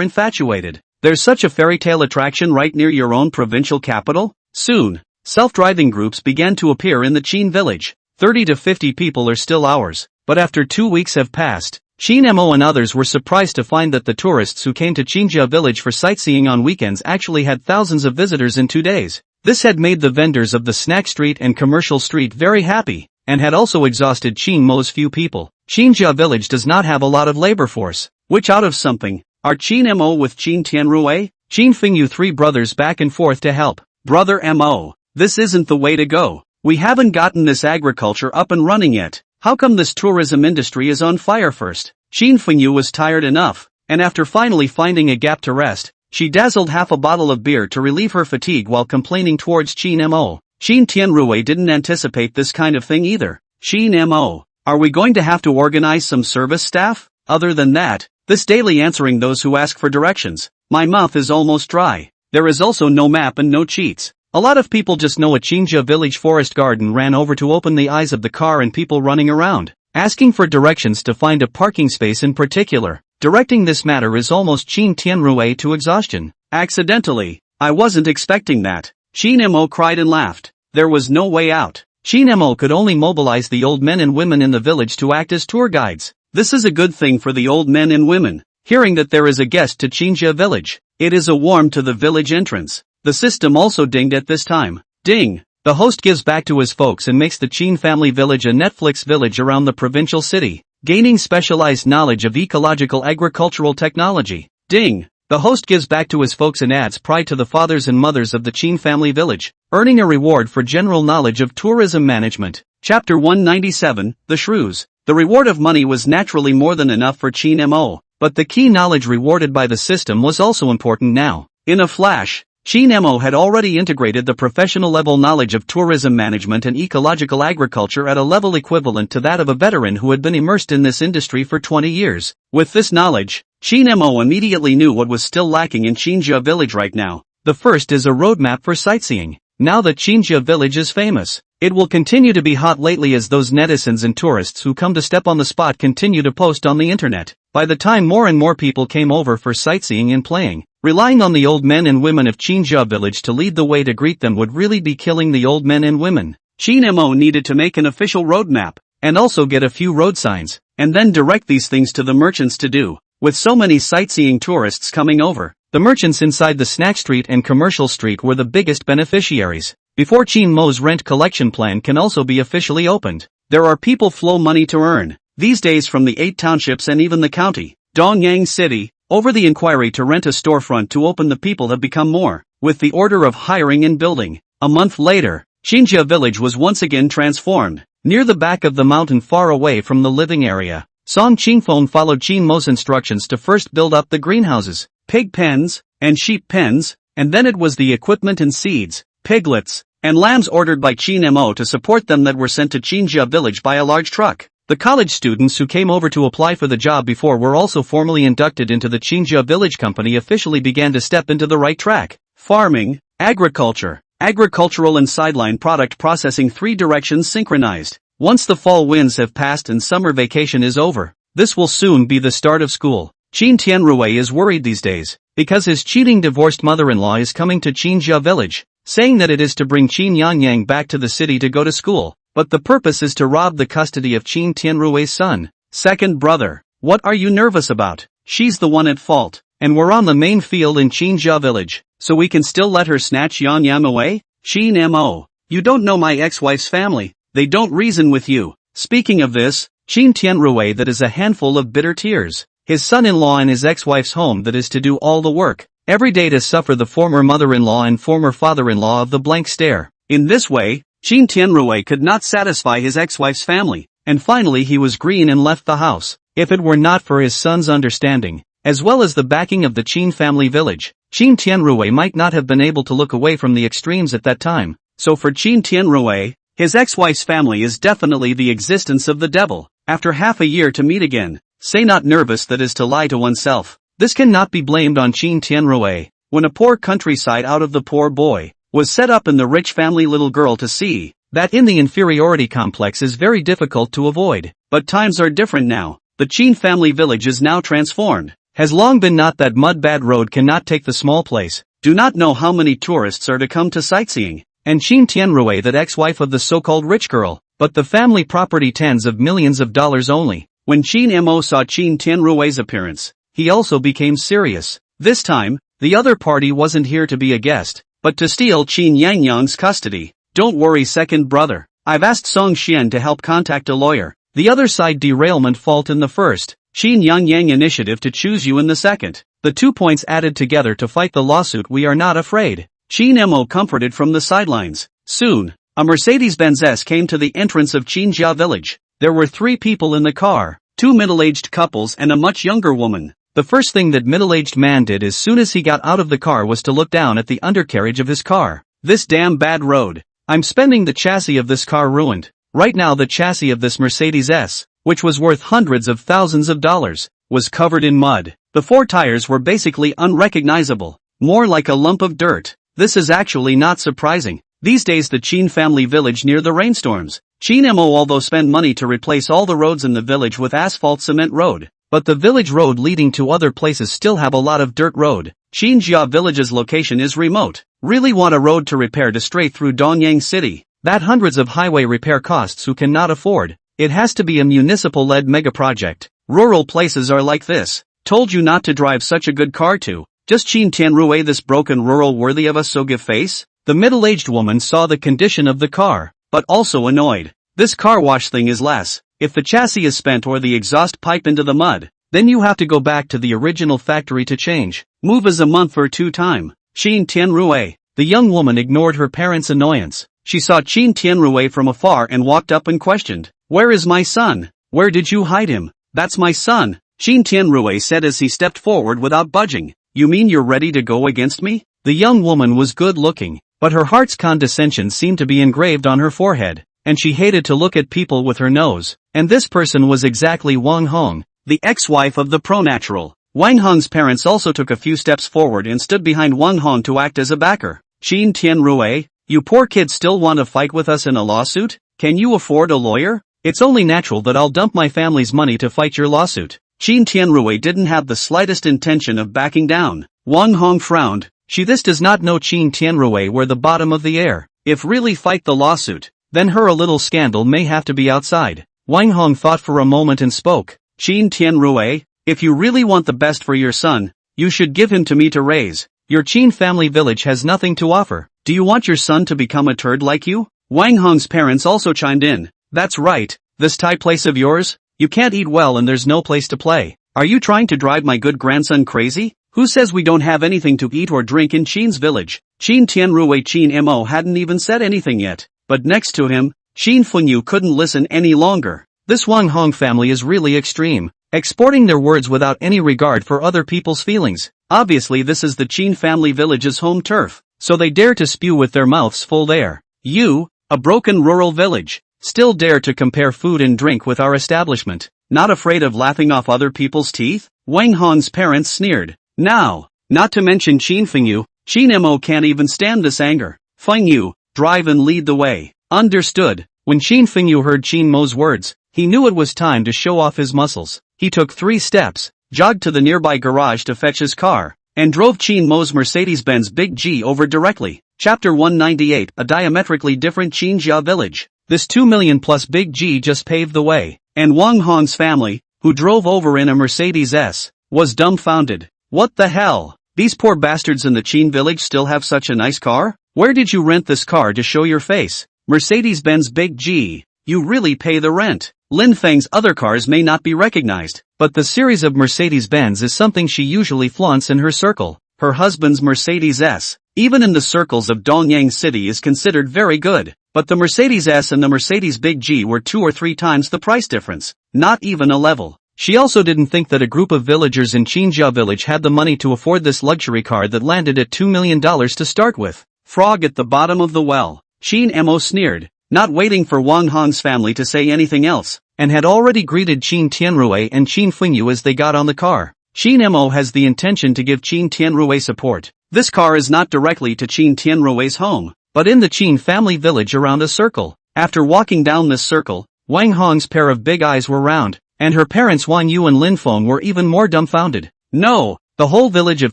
infatuated. There's such a fairy tale attraction right near your own provincial capital? Soon, self-driving groups began to appear in the Chin village. 30 to 50 people are still ours, but after 2 weeks have passed, Chin Mo and others were surprised to find that the tourists who came to Chinjia village for sightseeing on weekends actually had thousands of visitors in 2 days. This had made the vendors of the snack street and commercial street very happy, and had also exhausted Chin Mo's few people. Chinjia village does not have a lot of labor force, which out of something, are Chin Mo with Chin Tianrui, Chin Fingyu, 3 brothers back and forth to help. Brother Mo, this isn't the way to go. We haven't gotten this agriculture up and running yet. How come this tourism industry is on fire first? Chin Fingyu was tired enough, and after finally finding a gap to rest, she dazzled half a bottle of beer to relieve her fatigue while complaining towards Chin Mo. Chin Tianrui didn't anticipate this kind of thing either. Chin Mo, are we going to have to organize some service staff? Other than that, this daily answering those who ask for directions. My mouth is almost dry. There is also no map and no cheats. A lot of people just know a Chinja village forest garden ran over to open the eyes of the car and people running around, asking for directions to find a parking space in particular. Directing this matter is almost Qin Tianrui to exhaustion. Accidentally. I wasn't expecting that. Qin Mo cried and laughed. There was no way out. Qin Mo could only mobilize the old men and women in the village to act as tour guides. This is a good thing for the old men and women. Hearing that there is a guest to Qinja village, it is a warm to the village entrance. The system also dinged at this time. Ding! The host gives back to his folks and makes the Qin family village a Netflix village around the provincial city, gaining specialized knowledge of ecological agricultural technology. Ding! The host gives back to his folks and adds pride to the fathers and mothers of the Qin family village, earning a reward for general knowledge of tourism management. Chapter 197, The Shrews. The reward of money was naturally more than enough for Qin Mo, but the key knowledge rewarded by the system was also important now. In a flash, Qin Mo had already integrated the professional level knowledge of tourism management and ecological agriculture at a level equivalent to that of a veteran who had been immersed in this industry for 20 years. With this knowledge, Qin Mo immediately knew what was still lacking in Qinja village right now. The first is a roadmap for sightseeing. Now that Qinja village is famous, it will continue to be hot lately as those netizens and tourists who come to step on the spot continue to post on the internet. By the time more and more people came over for sightseeing and playing, relying on the old men and women of Qinja village to lead the way to greet them would really be killing the old men and women. Qin Mo needed to make an official roadmap, and also get a few road signs, and then direct these things to the merchants to do. With so many sightseeing tourists coming over, the merchants inside the snack street and commercial street were the biggest beneficiaries. Before Qin Mo's rent collection plan can also be officially opened, there are people flow money to earn. These days from the 8 townships and even the county, Dongyang City, over the inquiry to rent a storefront to open the people have become more, with the order of hiring and building. A month later, Qinja village was once again transformed. Near the back of the mountain far away from the living area, Song Qingfeng followed Qin Mo's instructions to first build up the greenhouses, pig pens, and sheep pens, and then it was the equipment and seeds, piglets, and lambs ordered by Qin Mo to support them that were sent to Qinja village by a large truck. The college students who came over to apply for the job before were also formally inducted into the Qinja village company officially began to step into the right track. Farming, agriculture, agricultural and sideline product processing 3 directions synchronized. Once the fall winds have passed and summer vacation is over, this will soon be the start of school. Qin Tianrui is worried these days, because his cheating divorced mother-in-law is coming to Qinja village, saying that it is to bring Qin Yangyang back to the city to go to school, but the purpose is to rob the custody of Qin Tianrui's son. Second brother, what are you nervous about? She's the one at fault, and we're on the main field in Qinja village, so we can still let her snatch Yangyang away? Qin Mo, you don't know my ex-wife's family. They don't reason with you. Speaking of this, Qin Tianrui that is a handful of bitter tears. His son-in-law in his ex-wife's home that is to do all the work, every day to suffer the former mother-in-law and former father-in-law of the blank stare. In this way, Qin Tianrui could not satisfy his ex-wife's family, and finally he was green and left the house. If it were not for his son's understanding, as well as the backing of the Qin family village, Qin Tianrui might not have been able to look away from the extremes at that time. So for Qin Tianrui, his ex-wife's family is definitely the existence of the devil. After half a year to meet again, say not nervous that is to lie to oneself. This cannot be blamed on Qin Tianrui. When a poor countryside out of the poor boy was set up in the rich family little girl to see that in the inferiority complex is very difficult to avoid. But times are different now. The Qin family village is now transformed. Has long been not that mud bad road cannot take the small place. Do not know how many tourists are to come to sightseeing. And Qin Tianrui that ex-wife of the so-called rich girl, but the family property tens of millions of dollars only. When Qin Mo saw Qin Tianrui's appearance, he also became serious. This time, the other party wasn't here to be a guest, but to steal Qin Yangyang's custody. Don't worry second brother, I've asked Song Xian to help contact a lawyer. The other side derailment fault in the first, Qin Yangyang initiative to choose you in the second. The 2 points added together to fight the lawsuit we are not afraid. Qin Mo comforted from the sidelines. Soon, a Mercedes-Benz S came to the entrance of Qinja village. There were 3 people in the car, 2 middle-aged couples and a much younger woman. The first thing that middle-aged man did as soon as he got out of the car was to look down at the undercarriage of his car. This damn bad road. I'm spending the chassis of this car ruined. Right now the chassis of this Mercedes S, which was worth hundreds of thousands of dollars, was covered in mud. The 4 tires were basically unrecognizable, more like a lump of dirt. This is actually not surprising. These days the Chin family village near the rainstorms. Chin Mo although spent money to replace all the roads in the village with asphalt cement road, but the village road leading to other places still have a lot of dirt road. Chin Jia village's location is remote. Really want a road to repair to stray through Donyang City? That hundreds of highway repair costs who cannot afford. It has to be a municipal-led mega project. Rural places are like this. Told you not to drive such a good car to. Just Chin Tianrui this broken rural worthy of a so give face? The middle-aged woman saw the condition of the car, but also annoyed. This car wash thing is less. If the chassis is spent or the exhaust pipe into the mud, then you have to go back to the original factory to change. Move as a month or 2 time. Chin Tianrui. The young woman ignored her parents' annoyance. She saw Chin Tianrui from afar and walked up and questioned, "Where is my son? Where did you hide him?" "That's my son," Chin Tianrui said as he stepped forward without budging. "You mean you're ready to go against me?" The young woman was good-looking, but her heart's condescension seemed to be engraved on her forehead, and she hated to look at people with her nose. And this person was exactly Wang Hong, the ex-wife of the pro-natural. Wang Hong's parents also took a few steps forward and stood behind Wang Hong to act as a backer. "Chin Tianrui, you poor kids still want to fight with us in a lawsuit? Can you afford a lawyer? It's only natural that I'll dump my family's money to fight your lawsuit." Chin Tianrui didn't have the slightest intention of backing down. Wang Hong frowned. This does not know Chin Tianrui were the bottom of the air. If really fight the lawsuit, then her a little scandal may have to be outside. Wang Hong thought for a moment and spoke. "Chin Tianrui, if you really want the best for your son, you should give him to me to raise. Your Chin family village has nothing to offer. Do you want your son to become a turd like you?" Wang Hong's parents also chimed in. "That's right, this Thai place of yours? You can't eat well and there's no place to play. Are you trying to drive my good grandson crazy? Who says we don't have anything to eat or drink in Chin's village?" Chin Tianrui Chin Mo hadn't even said anything yet, but next to him, Chin Fengyu couldn't listen any longer. This Wang Hong family is really extreme, exporting their words without any regard for other people's feelings. Obviously this is the Chin family village's home turf, so they dare to spew with their mouths full there. "You, a broken rural village, still dare to compare food and drink with our establishment? Not afraid of laughing off other people's teeth?" Wang Hong's parents sneered. "Now, not to mention Chin Fengyu, Chin Mo can't even stand this anger. Fengyu, drive and lead the way." "Understood." When Chin Fengyu heard Chin Mo's words, he knew it was time to show off his muscles. He took 3 steps, jogged to the nearby garage to fetch his car, and drove Chin Mo's Mercedes-Benz Big G over directly. Chapter 198, a diametrically different Chin Jia village. This 2 million plus Big G just paved the way, and Wang Hong's family, who drove over in a Mercedes S, was dumbfounded. "What the hell? These poor bastards in the Chin village still have such a nice car? Where did you rent this car to show your face? Mercedes-Benz Big G, you really pay the rent." Lin Feng's other cars may not be recognized, but the series of Mercedes-Benz is something she usually flaunts in her circle. Her husband's Mercedes S, even in the circles of Donyang City, is considered very good, but the Mercedes S and the Mercedes Big G were 2 or 3 times the price difference, not even a level. She also didn't think that a group of villagers in Chinjia village had the money to afford this luxury car that landed at $2 million to start with. Frog at the bottom of the well. Chin Mo sneered, not waiting for Wang Hong's family to say anything else, and had already greeted Chin Tianrui and Chin Fengyu as they got on the car. Chin Mo has the intention to give Chin Tianrui support. This car is not directly to Chin Tianrui's home, but in the Chin family village around a circle. After walking down this circle, Wang Hong's pair of big eyes were round, and her parents Wan Yu and Lin Feng were even more dumbfounded. "No, the whole village of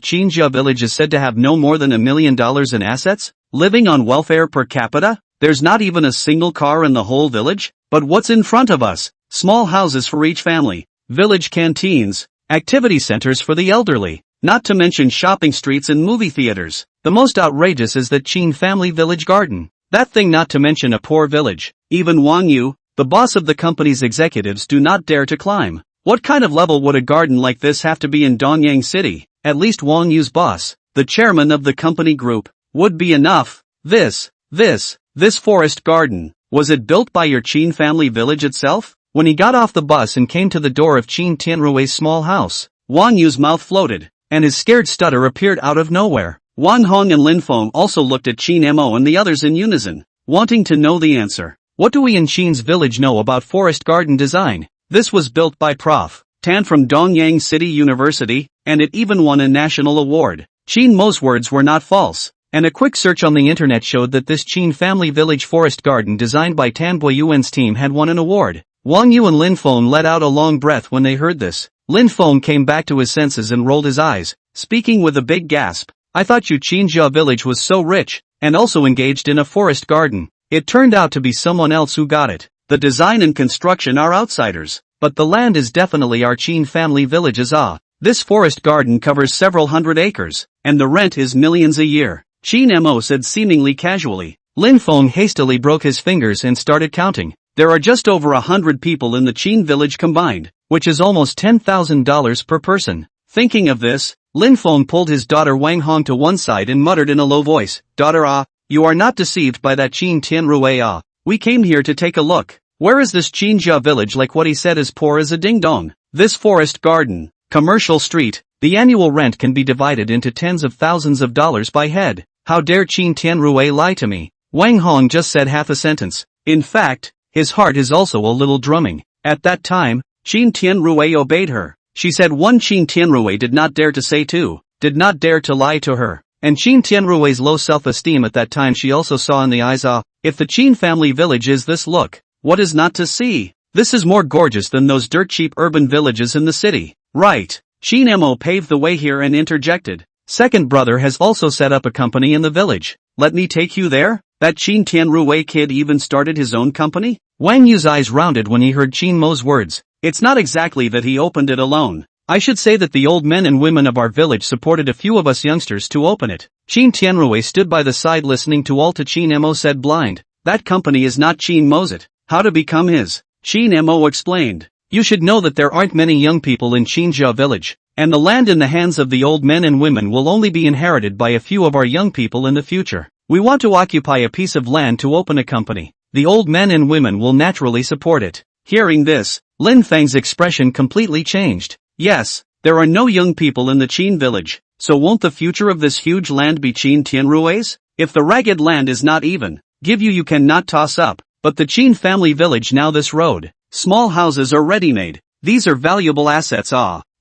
Chinjia village is said to have no more than $1 million in assets, living on welfare per capita? There's not even a single car in the whole village? But what's in front of us? Small houses for each family, village canteens, activity centers for the elderly, not to mention shopping streets and movie theaters. The most outrageous is that Chin family village garden. That thing, not to mention a poor village. Even Wang Yu, the boss of the company's executives, do not dare to climb. What kind of level would a garden like this have to be in Donyang City? At least Wang Yu's boss, the chairman of the company group, would be enough. This forest garden, was it built by your Chin family village itself?" When he got off the bus and came to the door of Chin Tianrui's small house, Wang Yu's mouth floated, and his scared stutter appeared out of nowhere. Wang Hong and Lin Feng also looked at Chin Mo and the others in unison, wanting to know the answer. "What do we in Chin's village know about forest garden design? This was built by Prof. Tan from Dongyang City University, and it even won a national award. Qin Mo's words were not false, and a quick search on the internet showed that this Qin family village forest garden designed by Tan Boyuan's team had won an award. Wang Yu and Lin Feng let out a long breath when they heard this. Lin Feng came back to his senses and rolled his eyes, speaking with a big gasp. I thought Qinjia village was so rich, and also engaged in a forest garden. It turned out to be someone else who got it. The design and construction are outsiders, but the land is definitely our Qin family village's. This forest garden covers several hundred acres, and the rent is millions a year, Qin Mo said seemingly casually. Lin Feng hastily broke his fingers and started counting. There are just over 100 people in the Qin village combined, which is almost $10,000 per person. Thinking of this, Lin Feng pulled his daughter Wang Hong to one side and muttered in a low voice, "Daughter, you are not deceived by that Qin Tianrui. We came here to take a look. Where is this Qinjia village like what he said is poor as a ding-dong? This forest garden, commercial street, the annual rent can be divided into tens of thousands of dollars by head. How dare Qin Tianrui lie to me?" Wang Hong just said half a sentence. In fact, his heart is also a little drumming. At that time, Qin Tianrui obeyed her. She said one. Qin Tianrui did not dare to say two, did not dare to lie to her. And Qin Tianrui's low self-esteem at that time she also saw in the eyes. If the Qin family village is this, look, what is not to see? This is more gorgeous than those dirt-cheap urban villages in the city. Right. Qin Mo paved the way here and interjected. Second brother has also set up a company in the village. Let me take you there? That Qin Tianrui kid even started his own company? Wang Yu's eyes rounded when he heard Qin Mo's words. It's not exactly that he opened it alone. I should say that the old men and women of our village supported a few of us youngsters to open it. Qin Tianrui stood by the side listening to all to Qin Mo said blind. That company is not Qin Mo's. It. How to become his? Qin Mo explained. You should know that there aren't many young people in Qinjia village, and the land in the hands of the old men and women will only be inherited by a few of our young people in the future. We want to occupy a piece of land to open a company. The old men and women will naturally support it. Hearing this, Lin Feng's expression completely changed. Yes, there are no young people in the Qin village, so won't the future of this huge land be Qin Tianrui's? If the ragged land is not even, give you cannot toss up, but the Qin family village now this road, small houses are ready-made, these are valuable assets.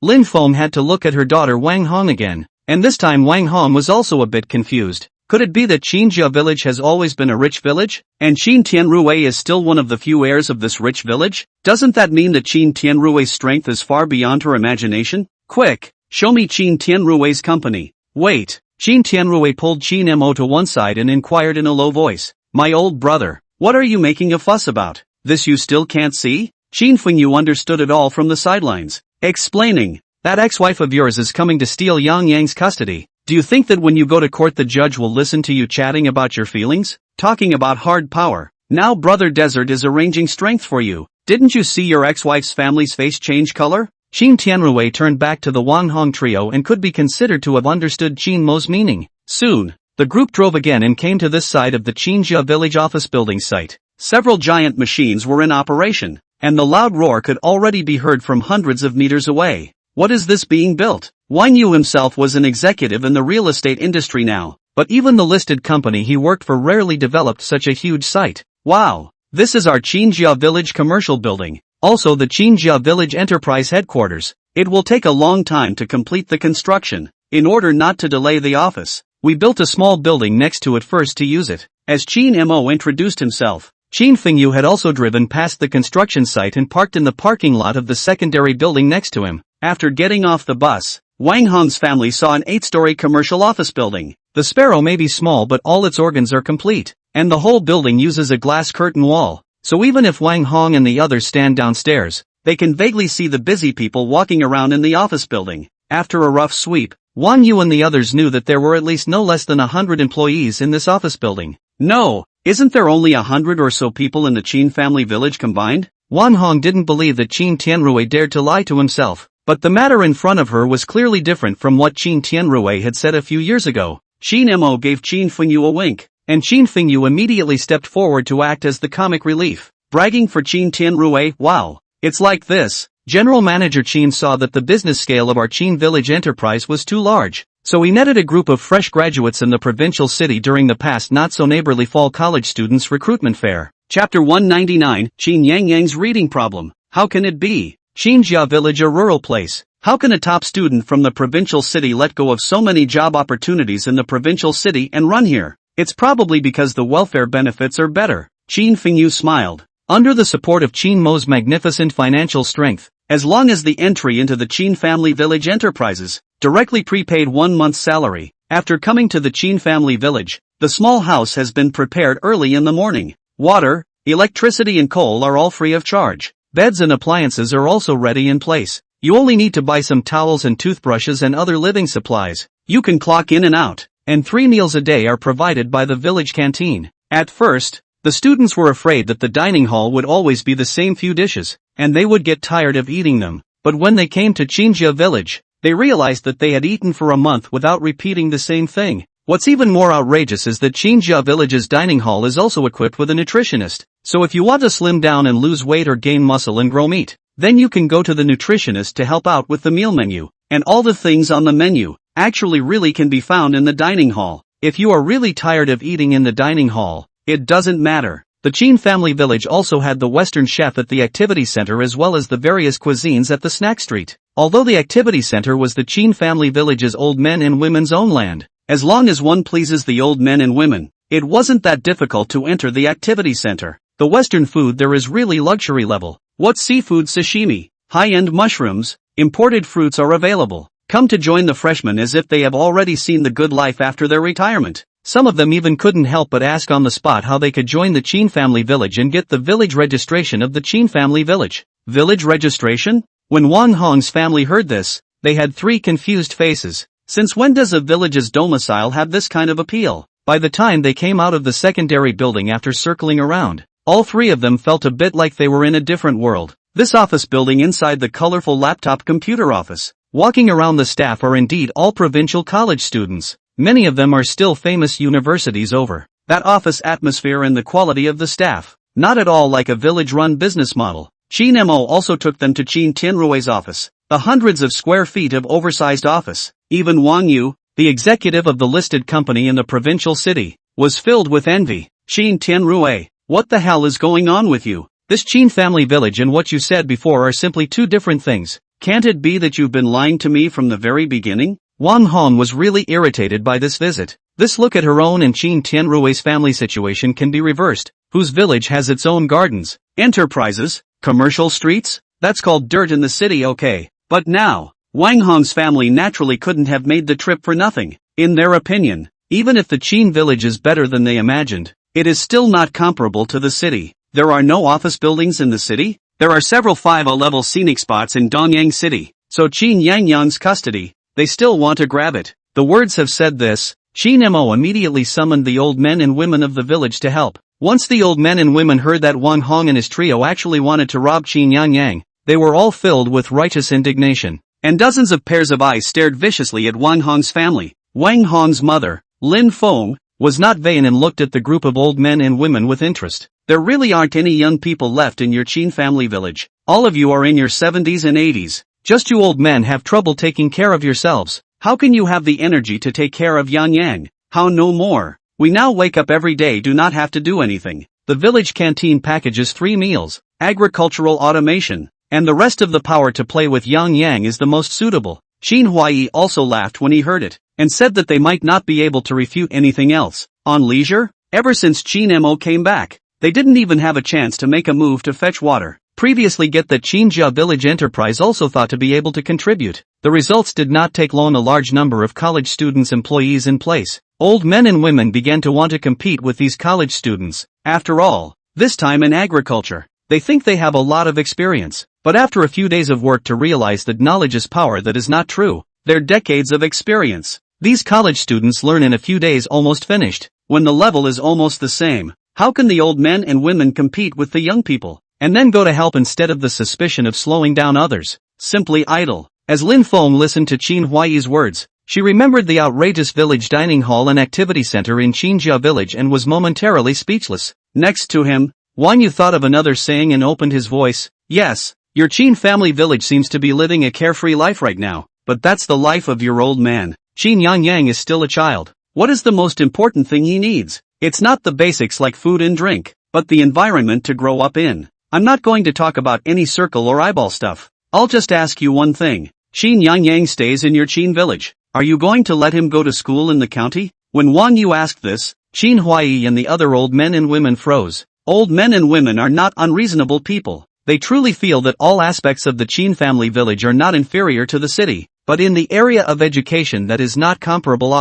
Lin Feng had to look at her daughter Wang Hong again, and this time Wang Hong was also a bit confused. Could it be that Qinjia village has always been a rich village, and Qin Tianrui is still one of the few heirs of this rich village? Doesn't that mean that Qin Tianrui's strength is far beyond her imagination? Quick, show me Qin Tianrui's company. Wait, Qin Tianrui pulled Qin Mo to one side and inquired in a low voice. My old brother, what are you making a fuss about? This you still can't see? Qin Fengyu understood it all from the sidelines, explaining, that ex-wife of yours is coming to steal Yang Yang's custody. Do you think that when you go to court the judge will listen to you chatting about your feelings? Talking about hard power. Now Brother Desert is arranging strength for you. Didn't you see your ex-wife's family's face change color? Qin Tianrui turned back to the Wang Hong trio and could be considered to have understood Qin Mo's meaning. Soon, the group drove again and came to this side of the Qinjia village office building site. Several giant machines were in operation, and the loud roar could already be heard from hundreds of meters away. What is this being built? Wang Yu himself was an executive in the real estate industry now, but even the listed company he worked for rarely developed such a huge site. Wow! This is our Qinjia village commercial building, also the Qinjia village enterprise headquarters. It will take a long time to complete the construction. In order not to delay the office, we built a small building next to it first to use it. As Qin Mo introduced himself, Qin Fengyu had also driven past the construction site and parked in the parking lot of the secondary building next to him. After getting off the bus, Wang Hong's family saw an 8-story commercial office building. The sparrow may be small but all its organs are complete, and the whole building uses a glass curtain wall, so even if Wang Hong and the others stand downstairs, they can vaguely see the busy people walking around in the office building. After a rough sweep, Wang Yu and the others knew that there were at least no less than 100 employees in this office building. No, isn't there only 100 or so people in the Qin family village combined? Wang Hong didn't believe that Qin Tianrui dared to lie to himself. But the matter in front of her was clearly different from what Qin Tianrui had said a few years ago. Qin Mo gave Qin Fengyu a wink, and Qin Fengyu immediately stepped forward to act as the comic relief, bragging for Qin Tianrui. Wow, it's like this. General Manager Qin saw that the business scale of our Qin village enterprise was too large, so he netted a group of fresh graduates in the provincial city during the past not-so-neighborly fall college students recruitment fair. Chapter 199, Qin Yang Yang's reading problem. How can it be? Xinjia village, a rural place. How can a top student from the provincial city let go of so many job opportunities in the provincial city and run here? It's probably because the welfare benefits are better. Qin Fengyu smiled. Under the support of Qin Mo's magnificent financial strength, as long as the entry into the Qin family village enterprises directly prepaid 1 month's salary, after coming to the Qin family village, the small house has been prepared early in the morning. Water, electricity and coal are all free of charge. Beds and appliances are also ready in place. You only need to buy some towels and toothbrushes and other living supplies. You can clock in and out, and 3 meals a day are provided by the village canteen. At first, the students were afraid that the dining hall would always be the same few dishes, and they would get tired of eating them. But when they came to Qinjia village, they realized that they had eaten for a month without repeating the same thing. What's even more outrageous is that Qinjia village's dining hall is also equipped with a nutritionist. So if you want to slim down and lose weight or gain muscle and grow meat, then you can go to the nutritionist to help out with the meal menu. And all the things on the menu actually really can be found in the dining hall. If you are really tired of eating in the dining hall, it doesn't matter. The Qin family village also had the Western chef at the activity center as well as the various cuisines at the snack street. Although the activity center was the Qin family village's old men and women's own land, as long as one pleases the old men and women, it wasn't that difficult to enter the activity center. The Western food there is really luxury level. What seafood, sashimi, high-end mushrooms, imported fruits are available. Come to join the freshmen as if they have already seen the good life after their retirement. Some of them even couldn't help but ask on the spot how they could join the Qin family village and get the village registration of the Qin family village. Village registration? When Wang Hong's family heard this, they had 3 confused faces. Since when does a village's domicile have this kind of appeal? By the time they came out of the secondary building after circling around, all 3 of them felt a bit like they were in a different world. This office building inside the colorful laptop computer office. Walking around the staff are indeed all provincial college students. Many of them are still famous universities over. That office atmosphere and the quality of the staff. Not at all like a village-run business model. Qin Mo also took them to Qin Tianrui's office. The hundreds of square feet of oversized office. Even Wang Yu, the executive of the listed company in the provincial city, was filled with envy. Qin Tianrui, what the hell is going on with you? This Qin family village and what you said before are simply 2 different things. Can't it be that you've been lying to me from the very beginning? Wang Hong was really irritated by this visit. This look at her own and Qin Tianrui's family situation can be reversed, whose village has its own gardens, enterprises, commercial streets? That's called dirt in the city, okay. But now, Wang Hong's family naturally couldn't have made the trip for nothing. In their opinion, even if the Qin village is better than they imagined, it is still not comparable to the city. There are no office buildings in the city? There are several 5A-level scenic spots in Dongyang City, so Qin Yangyang's custody, they still want to grab it. The words have said this, Qin Mo immediately summoned the old men and women of the village to help. Once the old men and women heard that Wang Hong and his trio actually wanted to rob Qin Yangyang, they were all filled with righteous indignation. And dozens of pairs of eyes stared viciously at Wang Hong's family. Wang Hong's mother, Lin Feng, was not vain and looked at the group of old men and women with interest. There really aren't any young people left in your Qin family village. All of you are in your 70s and 80s. Just you old men have trouble taking care of yourselves. How can you have the energy to take care of Yang Yang? How no more? We now wake up every day, do not have to do anything. The village canteen packages 3 meals, agricultural automation, and the rest of the power to play with Yang Yang is the most suitable. Qin Huai also laughed when he heard it, and said that they might not be able to refute anything else. On leisure? Ever since Qin Mo came back, they didn't even have a chance to make a move to fetch water. Previously get that Qinjia village enterprise also thought to be able to contribute. The results did not take long. A large number of college students employees in place. Old men and women began to want to compete with these college students. After all, this time in agriculture, they think they have a lot of experience. But after a few days of work to realize that knowledge is power, that is not true. Their decades of experience. These college students learn in a few days, almost finished. When the level is almost the same, how can the old men and women compete with the young people? And then go to help instead of the suspicion of slowing down others. Simply idle. As Lin Feng listened to Qin Huai's words, she remembered the outrageous village dining hall and activity center in Qinjia village and was momentarily speechless. Next to him, Wang Yu thought of another saying and opened his voice. Yes, your Qin family village seems to be living a carefree life right now, but that's the life of your old man. Qin Yangyang is still a child. What is the most important thing he needs? It's not the basics like food and drink, but the environment to grow up in. I'm not going to talk about any circle or eyeball stuff. I'll just ask you one thing. Qin Yangyang stays in your Qin village. Are you going to let him go to school in the county? When Wang Yu asked this, Qin Huai and the other old men and women froze. Old men and women are not unreasonable people. They truly feel that all aspects of the Qin family village are not inferior to the city, but in the area of education that is not comparable.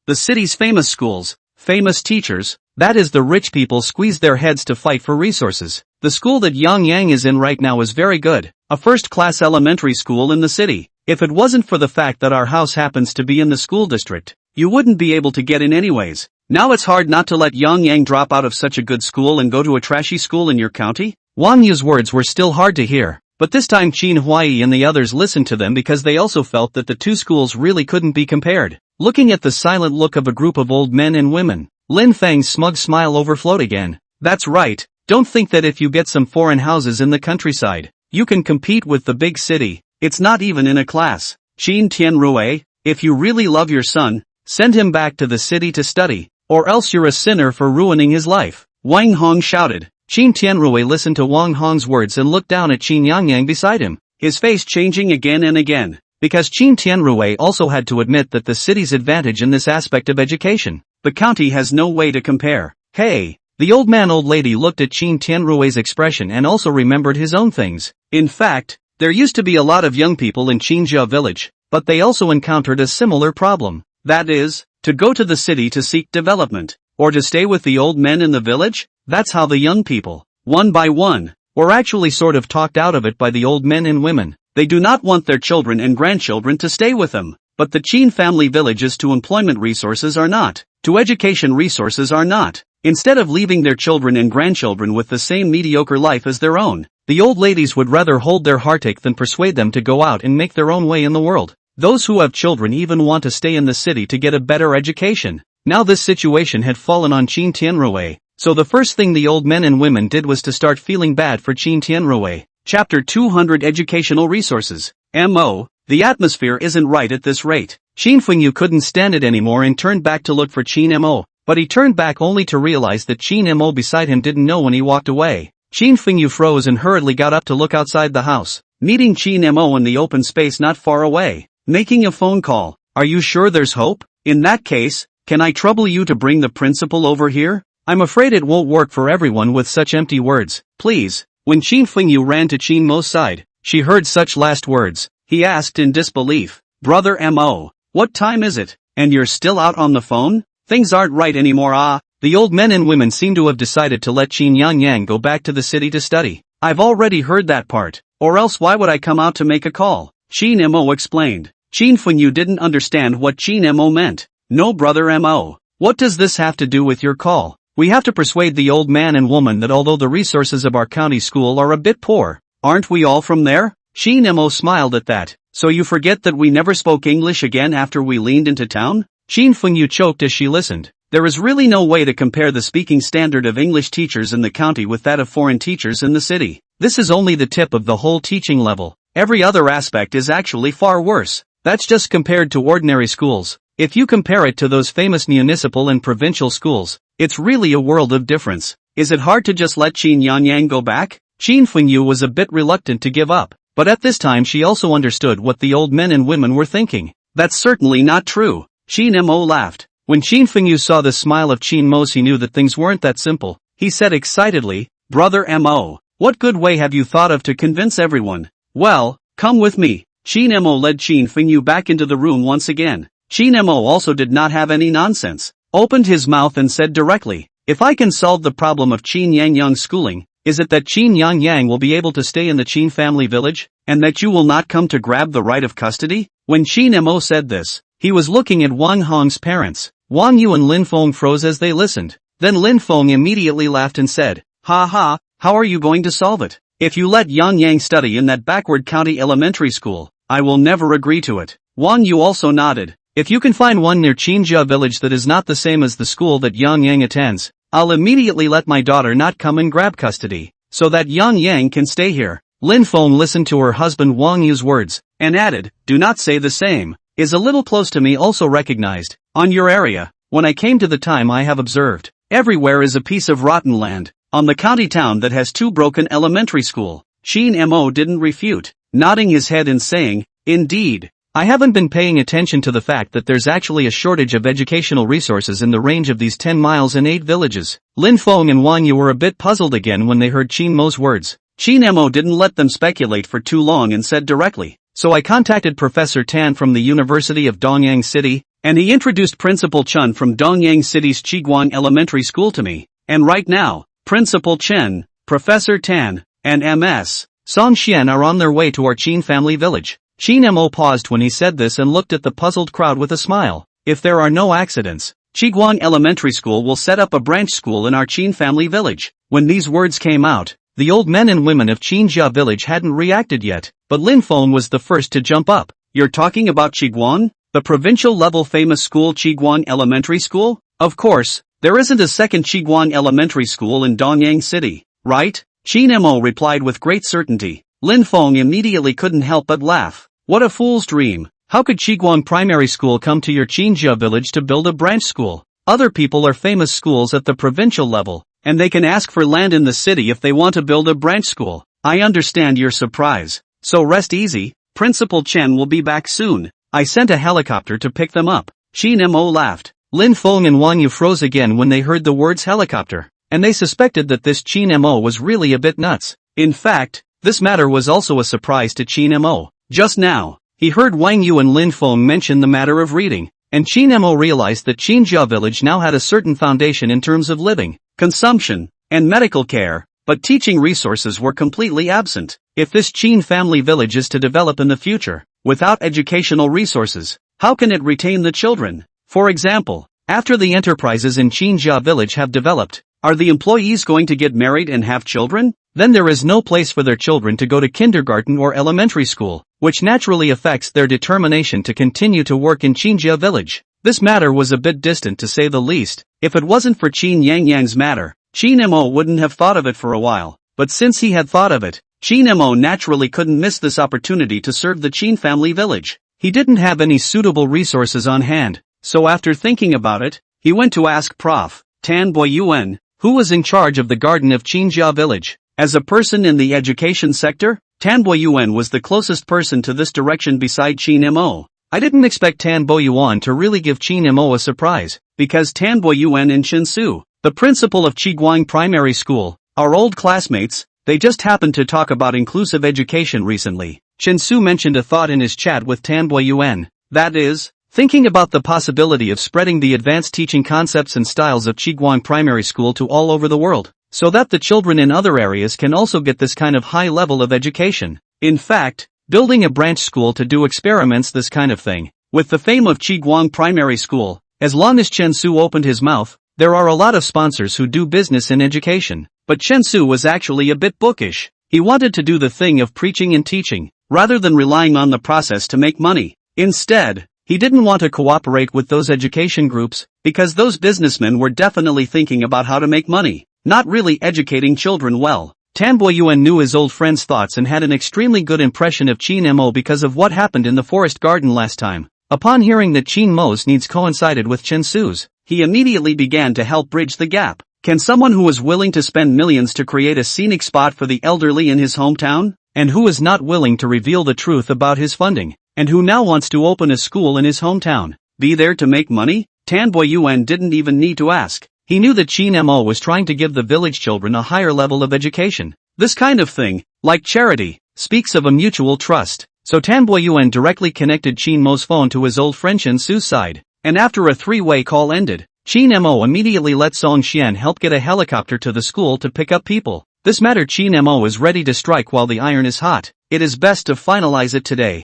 The city's famous schools, famous teachers, that is, the rich people squeeze their heads to fight for resources. The school that Yang Yang is in right now is very good, a first-class elementary school in the city. If it wasn't for the fact that our house happens to be in the school district, you wouldn't be able to get in anyways. Now it's hard not to let Yang Yang drop out of such a good school and go to a trashy school in your county? Wang Yu's words were still hard to hear, but this time Qin Huai and the others listened to them because they also felt that the two schools really couldn't be compared. Looking at the silent look of a group of old men and women, Lin Fang's smug smile overflowed again. That's right, don't think that if you get some foreign houses in the countryside, you can compete with the big city. It's not even in a class. Qin Tianrui, if you really love your son, send him back to the city to study, or else you're a sinner for ruining his life. Wang Hong shouted. Qin Tianrui listened to Wang Hong's words and looked down at Qin Yangyang beside him, his face changing again and again, because Qin Tianrui also had to admit that the city's advantage in this aspect of education, the county has no way to compare. Hey! The old lady looked at Qin Tianrui's expression and also remembered his own things. In fact, there used to be a lot of young people in Qinjia village, but they also encountered a similar problem. That is, to go to the city to seek development, or to stay with the old men in the village. That's how the young people, one by one, were actually sort of talked out of it by the old men and women. They do not want their children and grandchildren to stay with them. But the Qin family villages to employment resources are not, to education resources are not. Instead of leaving their children and grandchildren with the same mediocre life as their own, the old ladies would rather hold their heartache than persuade them to go out and make their own way in the world. Those who have children even want to stay in the city to get a better education. Now this situation had fallen on Qin Tianrui, so the first thing the old men and women did was to start feeling bad for Qin Tianrui. Chapter 200 Educational Resources. M.O. The atmosphere isn't right at this rate. Qin Fengyu couldn't stand it anymore and turned back to look for Qin M.O., but he turned back only to realize that Qin M.O. beside him didn't know when he walked away. Qin Fengyu froze and hurriedly got up to look outside the house, meeting Qin M.O. in the open space not far away, making a phone call. Are you sure there's hope? In that case, can I trouble you to bring the principal over here? I'm afraid it won't work for everyone with such empty words, please. When Qin Fengyu ran to Qin Mo's side, she heard such last words. He asked in disbelief, Brother M.O., what time is it, and you're still out on the phone? Things aren't right anymore. The old men and women seem to have decided to let Qin Yangyang go back to the city to study. I've already heard that part, or else why would I come out to make a call? Qin M.O. explained. Qin Fengyu didn't understand what Qin M.O. meant. No, Brother M.O., what does this have to do with your call? We have to persuade the old man and woman that although the resources of our county school are a bit poor, aren't we all from there? Qin M.O. smiled at that. So you forget that we never spoke English again after we leaned into town? Qin Fengyu choked as she listened. There is really no way to compare the speaking standard of English teachers in the county with that of foreign teachers in the city. This is only the tip of the whole teaching level. Every other aspect is actually far worse. That's just compared to ordinary schools. If you compare it to those famous municipal and provincial schools, it's really a world of difference. Is it hard to just let Qin Yangyang go back? Qin Fengyu was a bit reluctant to give up, but at this time she also understood what the old men and women were thinking. That's certainly not true. Qin M.O. laughed. When Qin Fengyu saw the smile of Qin Mo, he knew that things weren't that simple. He said excitedly, Brother M.O., what good way have you thought of to convince everyone? Well, come with me. Qin M.O. led Qin Fengyu back into the room once again. Qin M.O. also did not have any nonsense, opened his mouth and said directly, if I can solve the problem of Qin Yangyang's schooling, is it that Qin Yangyang will be able to stay in the Qin family village, and that you will not come to grab the right of custody? When Qin M.O. said this, he was looking at Wang Hong's parents. Wang Yu and Lin Feng froze as they listened. Then Lin Feng immediately laughed and said, Ha ha, how are you going to solve it? If you let Yang Yang study in that backward county elementary school, I will never agree to it. Wang Yu also nodded. If you can find one near Qinjia village that is not the same as the school that Yang Yang attends, I'll immediately let my daughter not come and grab custody, so that Yang Yang can stay here. Lin Feng listened to her husband Wang Yu's words, and added, do not say the same. Is a little close to me also recognized. On your area, when I came to the time I have observed, everywhere is a piece of rotten land. On the county town that has 2 broken elementary school. Qin M.O. didn't refute. nodding his head and saying, "Indeed. I haven't been paying attention to the fact that there's actually a shortage of educational resources in the range of these 10 miles and 8 villages." Lin Feng and Wang Yu were a bit puzzled again when they heard Qin Mo's words. Qin Mo didn't let them speculate for too long and said directly, "So I contacted Professor Tan from the University of Dongyang City, and he introduced Principal Chen from Dongyang City's Qiguang Elementary School to me. And right now, Principal Chen, Professor Tan, and Ms. Song Xian are on their way to our Qin family village." Qin Mo paused when he said this and looked at the puzzled crowd with a smile. "If there are no accidents, Qiguang Elementary School will set up a branch school in our Qin family village." When these words came out, the old men and women of Qinjia village hadn't reacted yet, but Lin Feng was the first to jump up. "You're talking about Qiguang? The provincial-level famous school Qiguang Elementary School? Of course, there isn't a second Qiguang Elementary School in Dongyang City, right?" Qin Mo replied with great certainty. Lin Feng immediately couldn't help but laugh. "What a fool's dream. How could Qiguang Primary School come to your Qinjia village to build a branch school? Other people are famous schools at the provincial level, and they can ask for land in the city if they want to build a branch school. I understand your surprise. So rest easy, Principal Chen will be back soon. I sent a helicopter to pick them up." Qin Mo laughed. Lin Feng and Wang Yu froze again when they heard the words helicopter, and they suspected that this Qin Mo was really a bit nuts. In fact, this matter was also a surprise to Qin Mo. Just now, he heard Wang Yu and Lin Feng mention the matter of reading, and Qin Mo realized that Qinjia village now had a certain foundation in terms of living, consumption, and medical care, but teaching resources were completely absent. If this Qin family village is to develop in the future, without educational resources, how can it retain the children? For example, after the enterprises in Qinjia village have developed, are the employees going to get married and have children? Then there is no place for their children to go to kindergarten or elementary school, which naturally affects their determination to continue to work in Qinjia village. This matter was a bit distant to say the least. If it wasn't for Qin Yangyang's matter, Qin Mo wouldn't have thought of it for a while, but since he had thought of it, Qin Mo naturally couldn't miss this opportunity to serve the Qin family village. He didn't have any suitable resources on hand, so after thinking about it, he went to ask Prof. Tan Boyuan, who was in charge of the garden of Qinjia village. As a person in the education sector, Tan Boyuan was the closest person to this direction beside Qin Mo. I didn't expect Tan Boyuan to really give Qin Mo a surprise, because Tan Boyuan and Chen Su, the principal of Qiguang Primary School, are old classmates. They just happened to talk about inclusive education recently. Chen Su mentioned a thought in his chat with Tan Boyuan, that is, thinking about the possibility of spreading the advanced teaching concepts and styles of Qiguang Primary School to all over the world, so that the children in other areas can also get this kind of high level of education. In fact, building a branch school to do experiments, this kind of thing. With the fame of Qiguang Primary School, as long as Chen Su opened his mouth, there are a lot of sponsors who do business in education. But Chen Su was actually a bit bookish. He wanted to do the thing of preaching and teaching, rather than relying on the process to make money. Instead, he didn't want to cooperate with those education groups, because those businessmen were definitely thinking about how to make money, not really educating children well. Tan Boyuan knew his old friend's thoughts and had an extremely good impression of Qin Mo because of what happened in the forest garden last time. Upon hearing that Qin Mo's needs coincided with Chen Su's, he immediately began to help bridge the gap. Can someone who is willing to spend millions to create a scenic spot for the elderly in his hometown, and who is not willing to reveal the truth about his funding, and who now wants to open a school in his hometown, be there to make money? Tan Boyuan didn't even need to ask. He knew that Qin Mo was trying to give the village children a higher level of education. This kind of thing, like charity, speaks of a mutual trust. So Tan Boyuan directly connected Qin Mo's phone to his old friend Chen Su's side, and after a three-way call ended, Qin Mo immediately let Song Xian help get a helicopter to the school to pick up people. This matter Qin Mo is ready to strike while the iron is hot. It is best to finalize it today.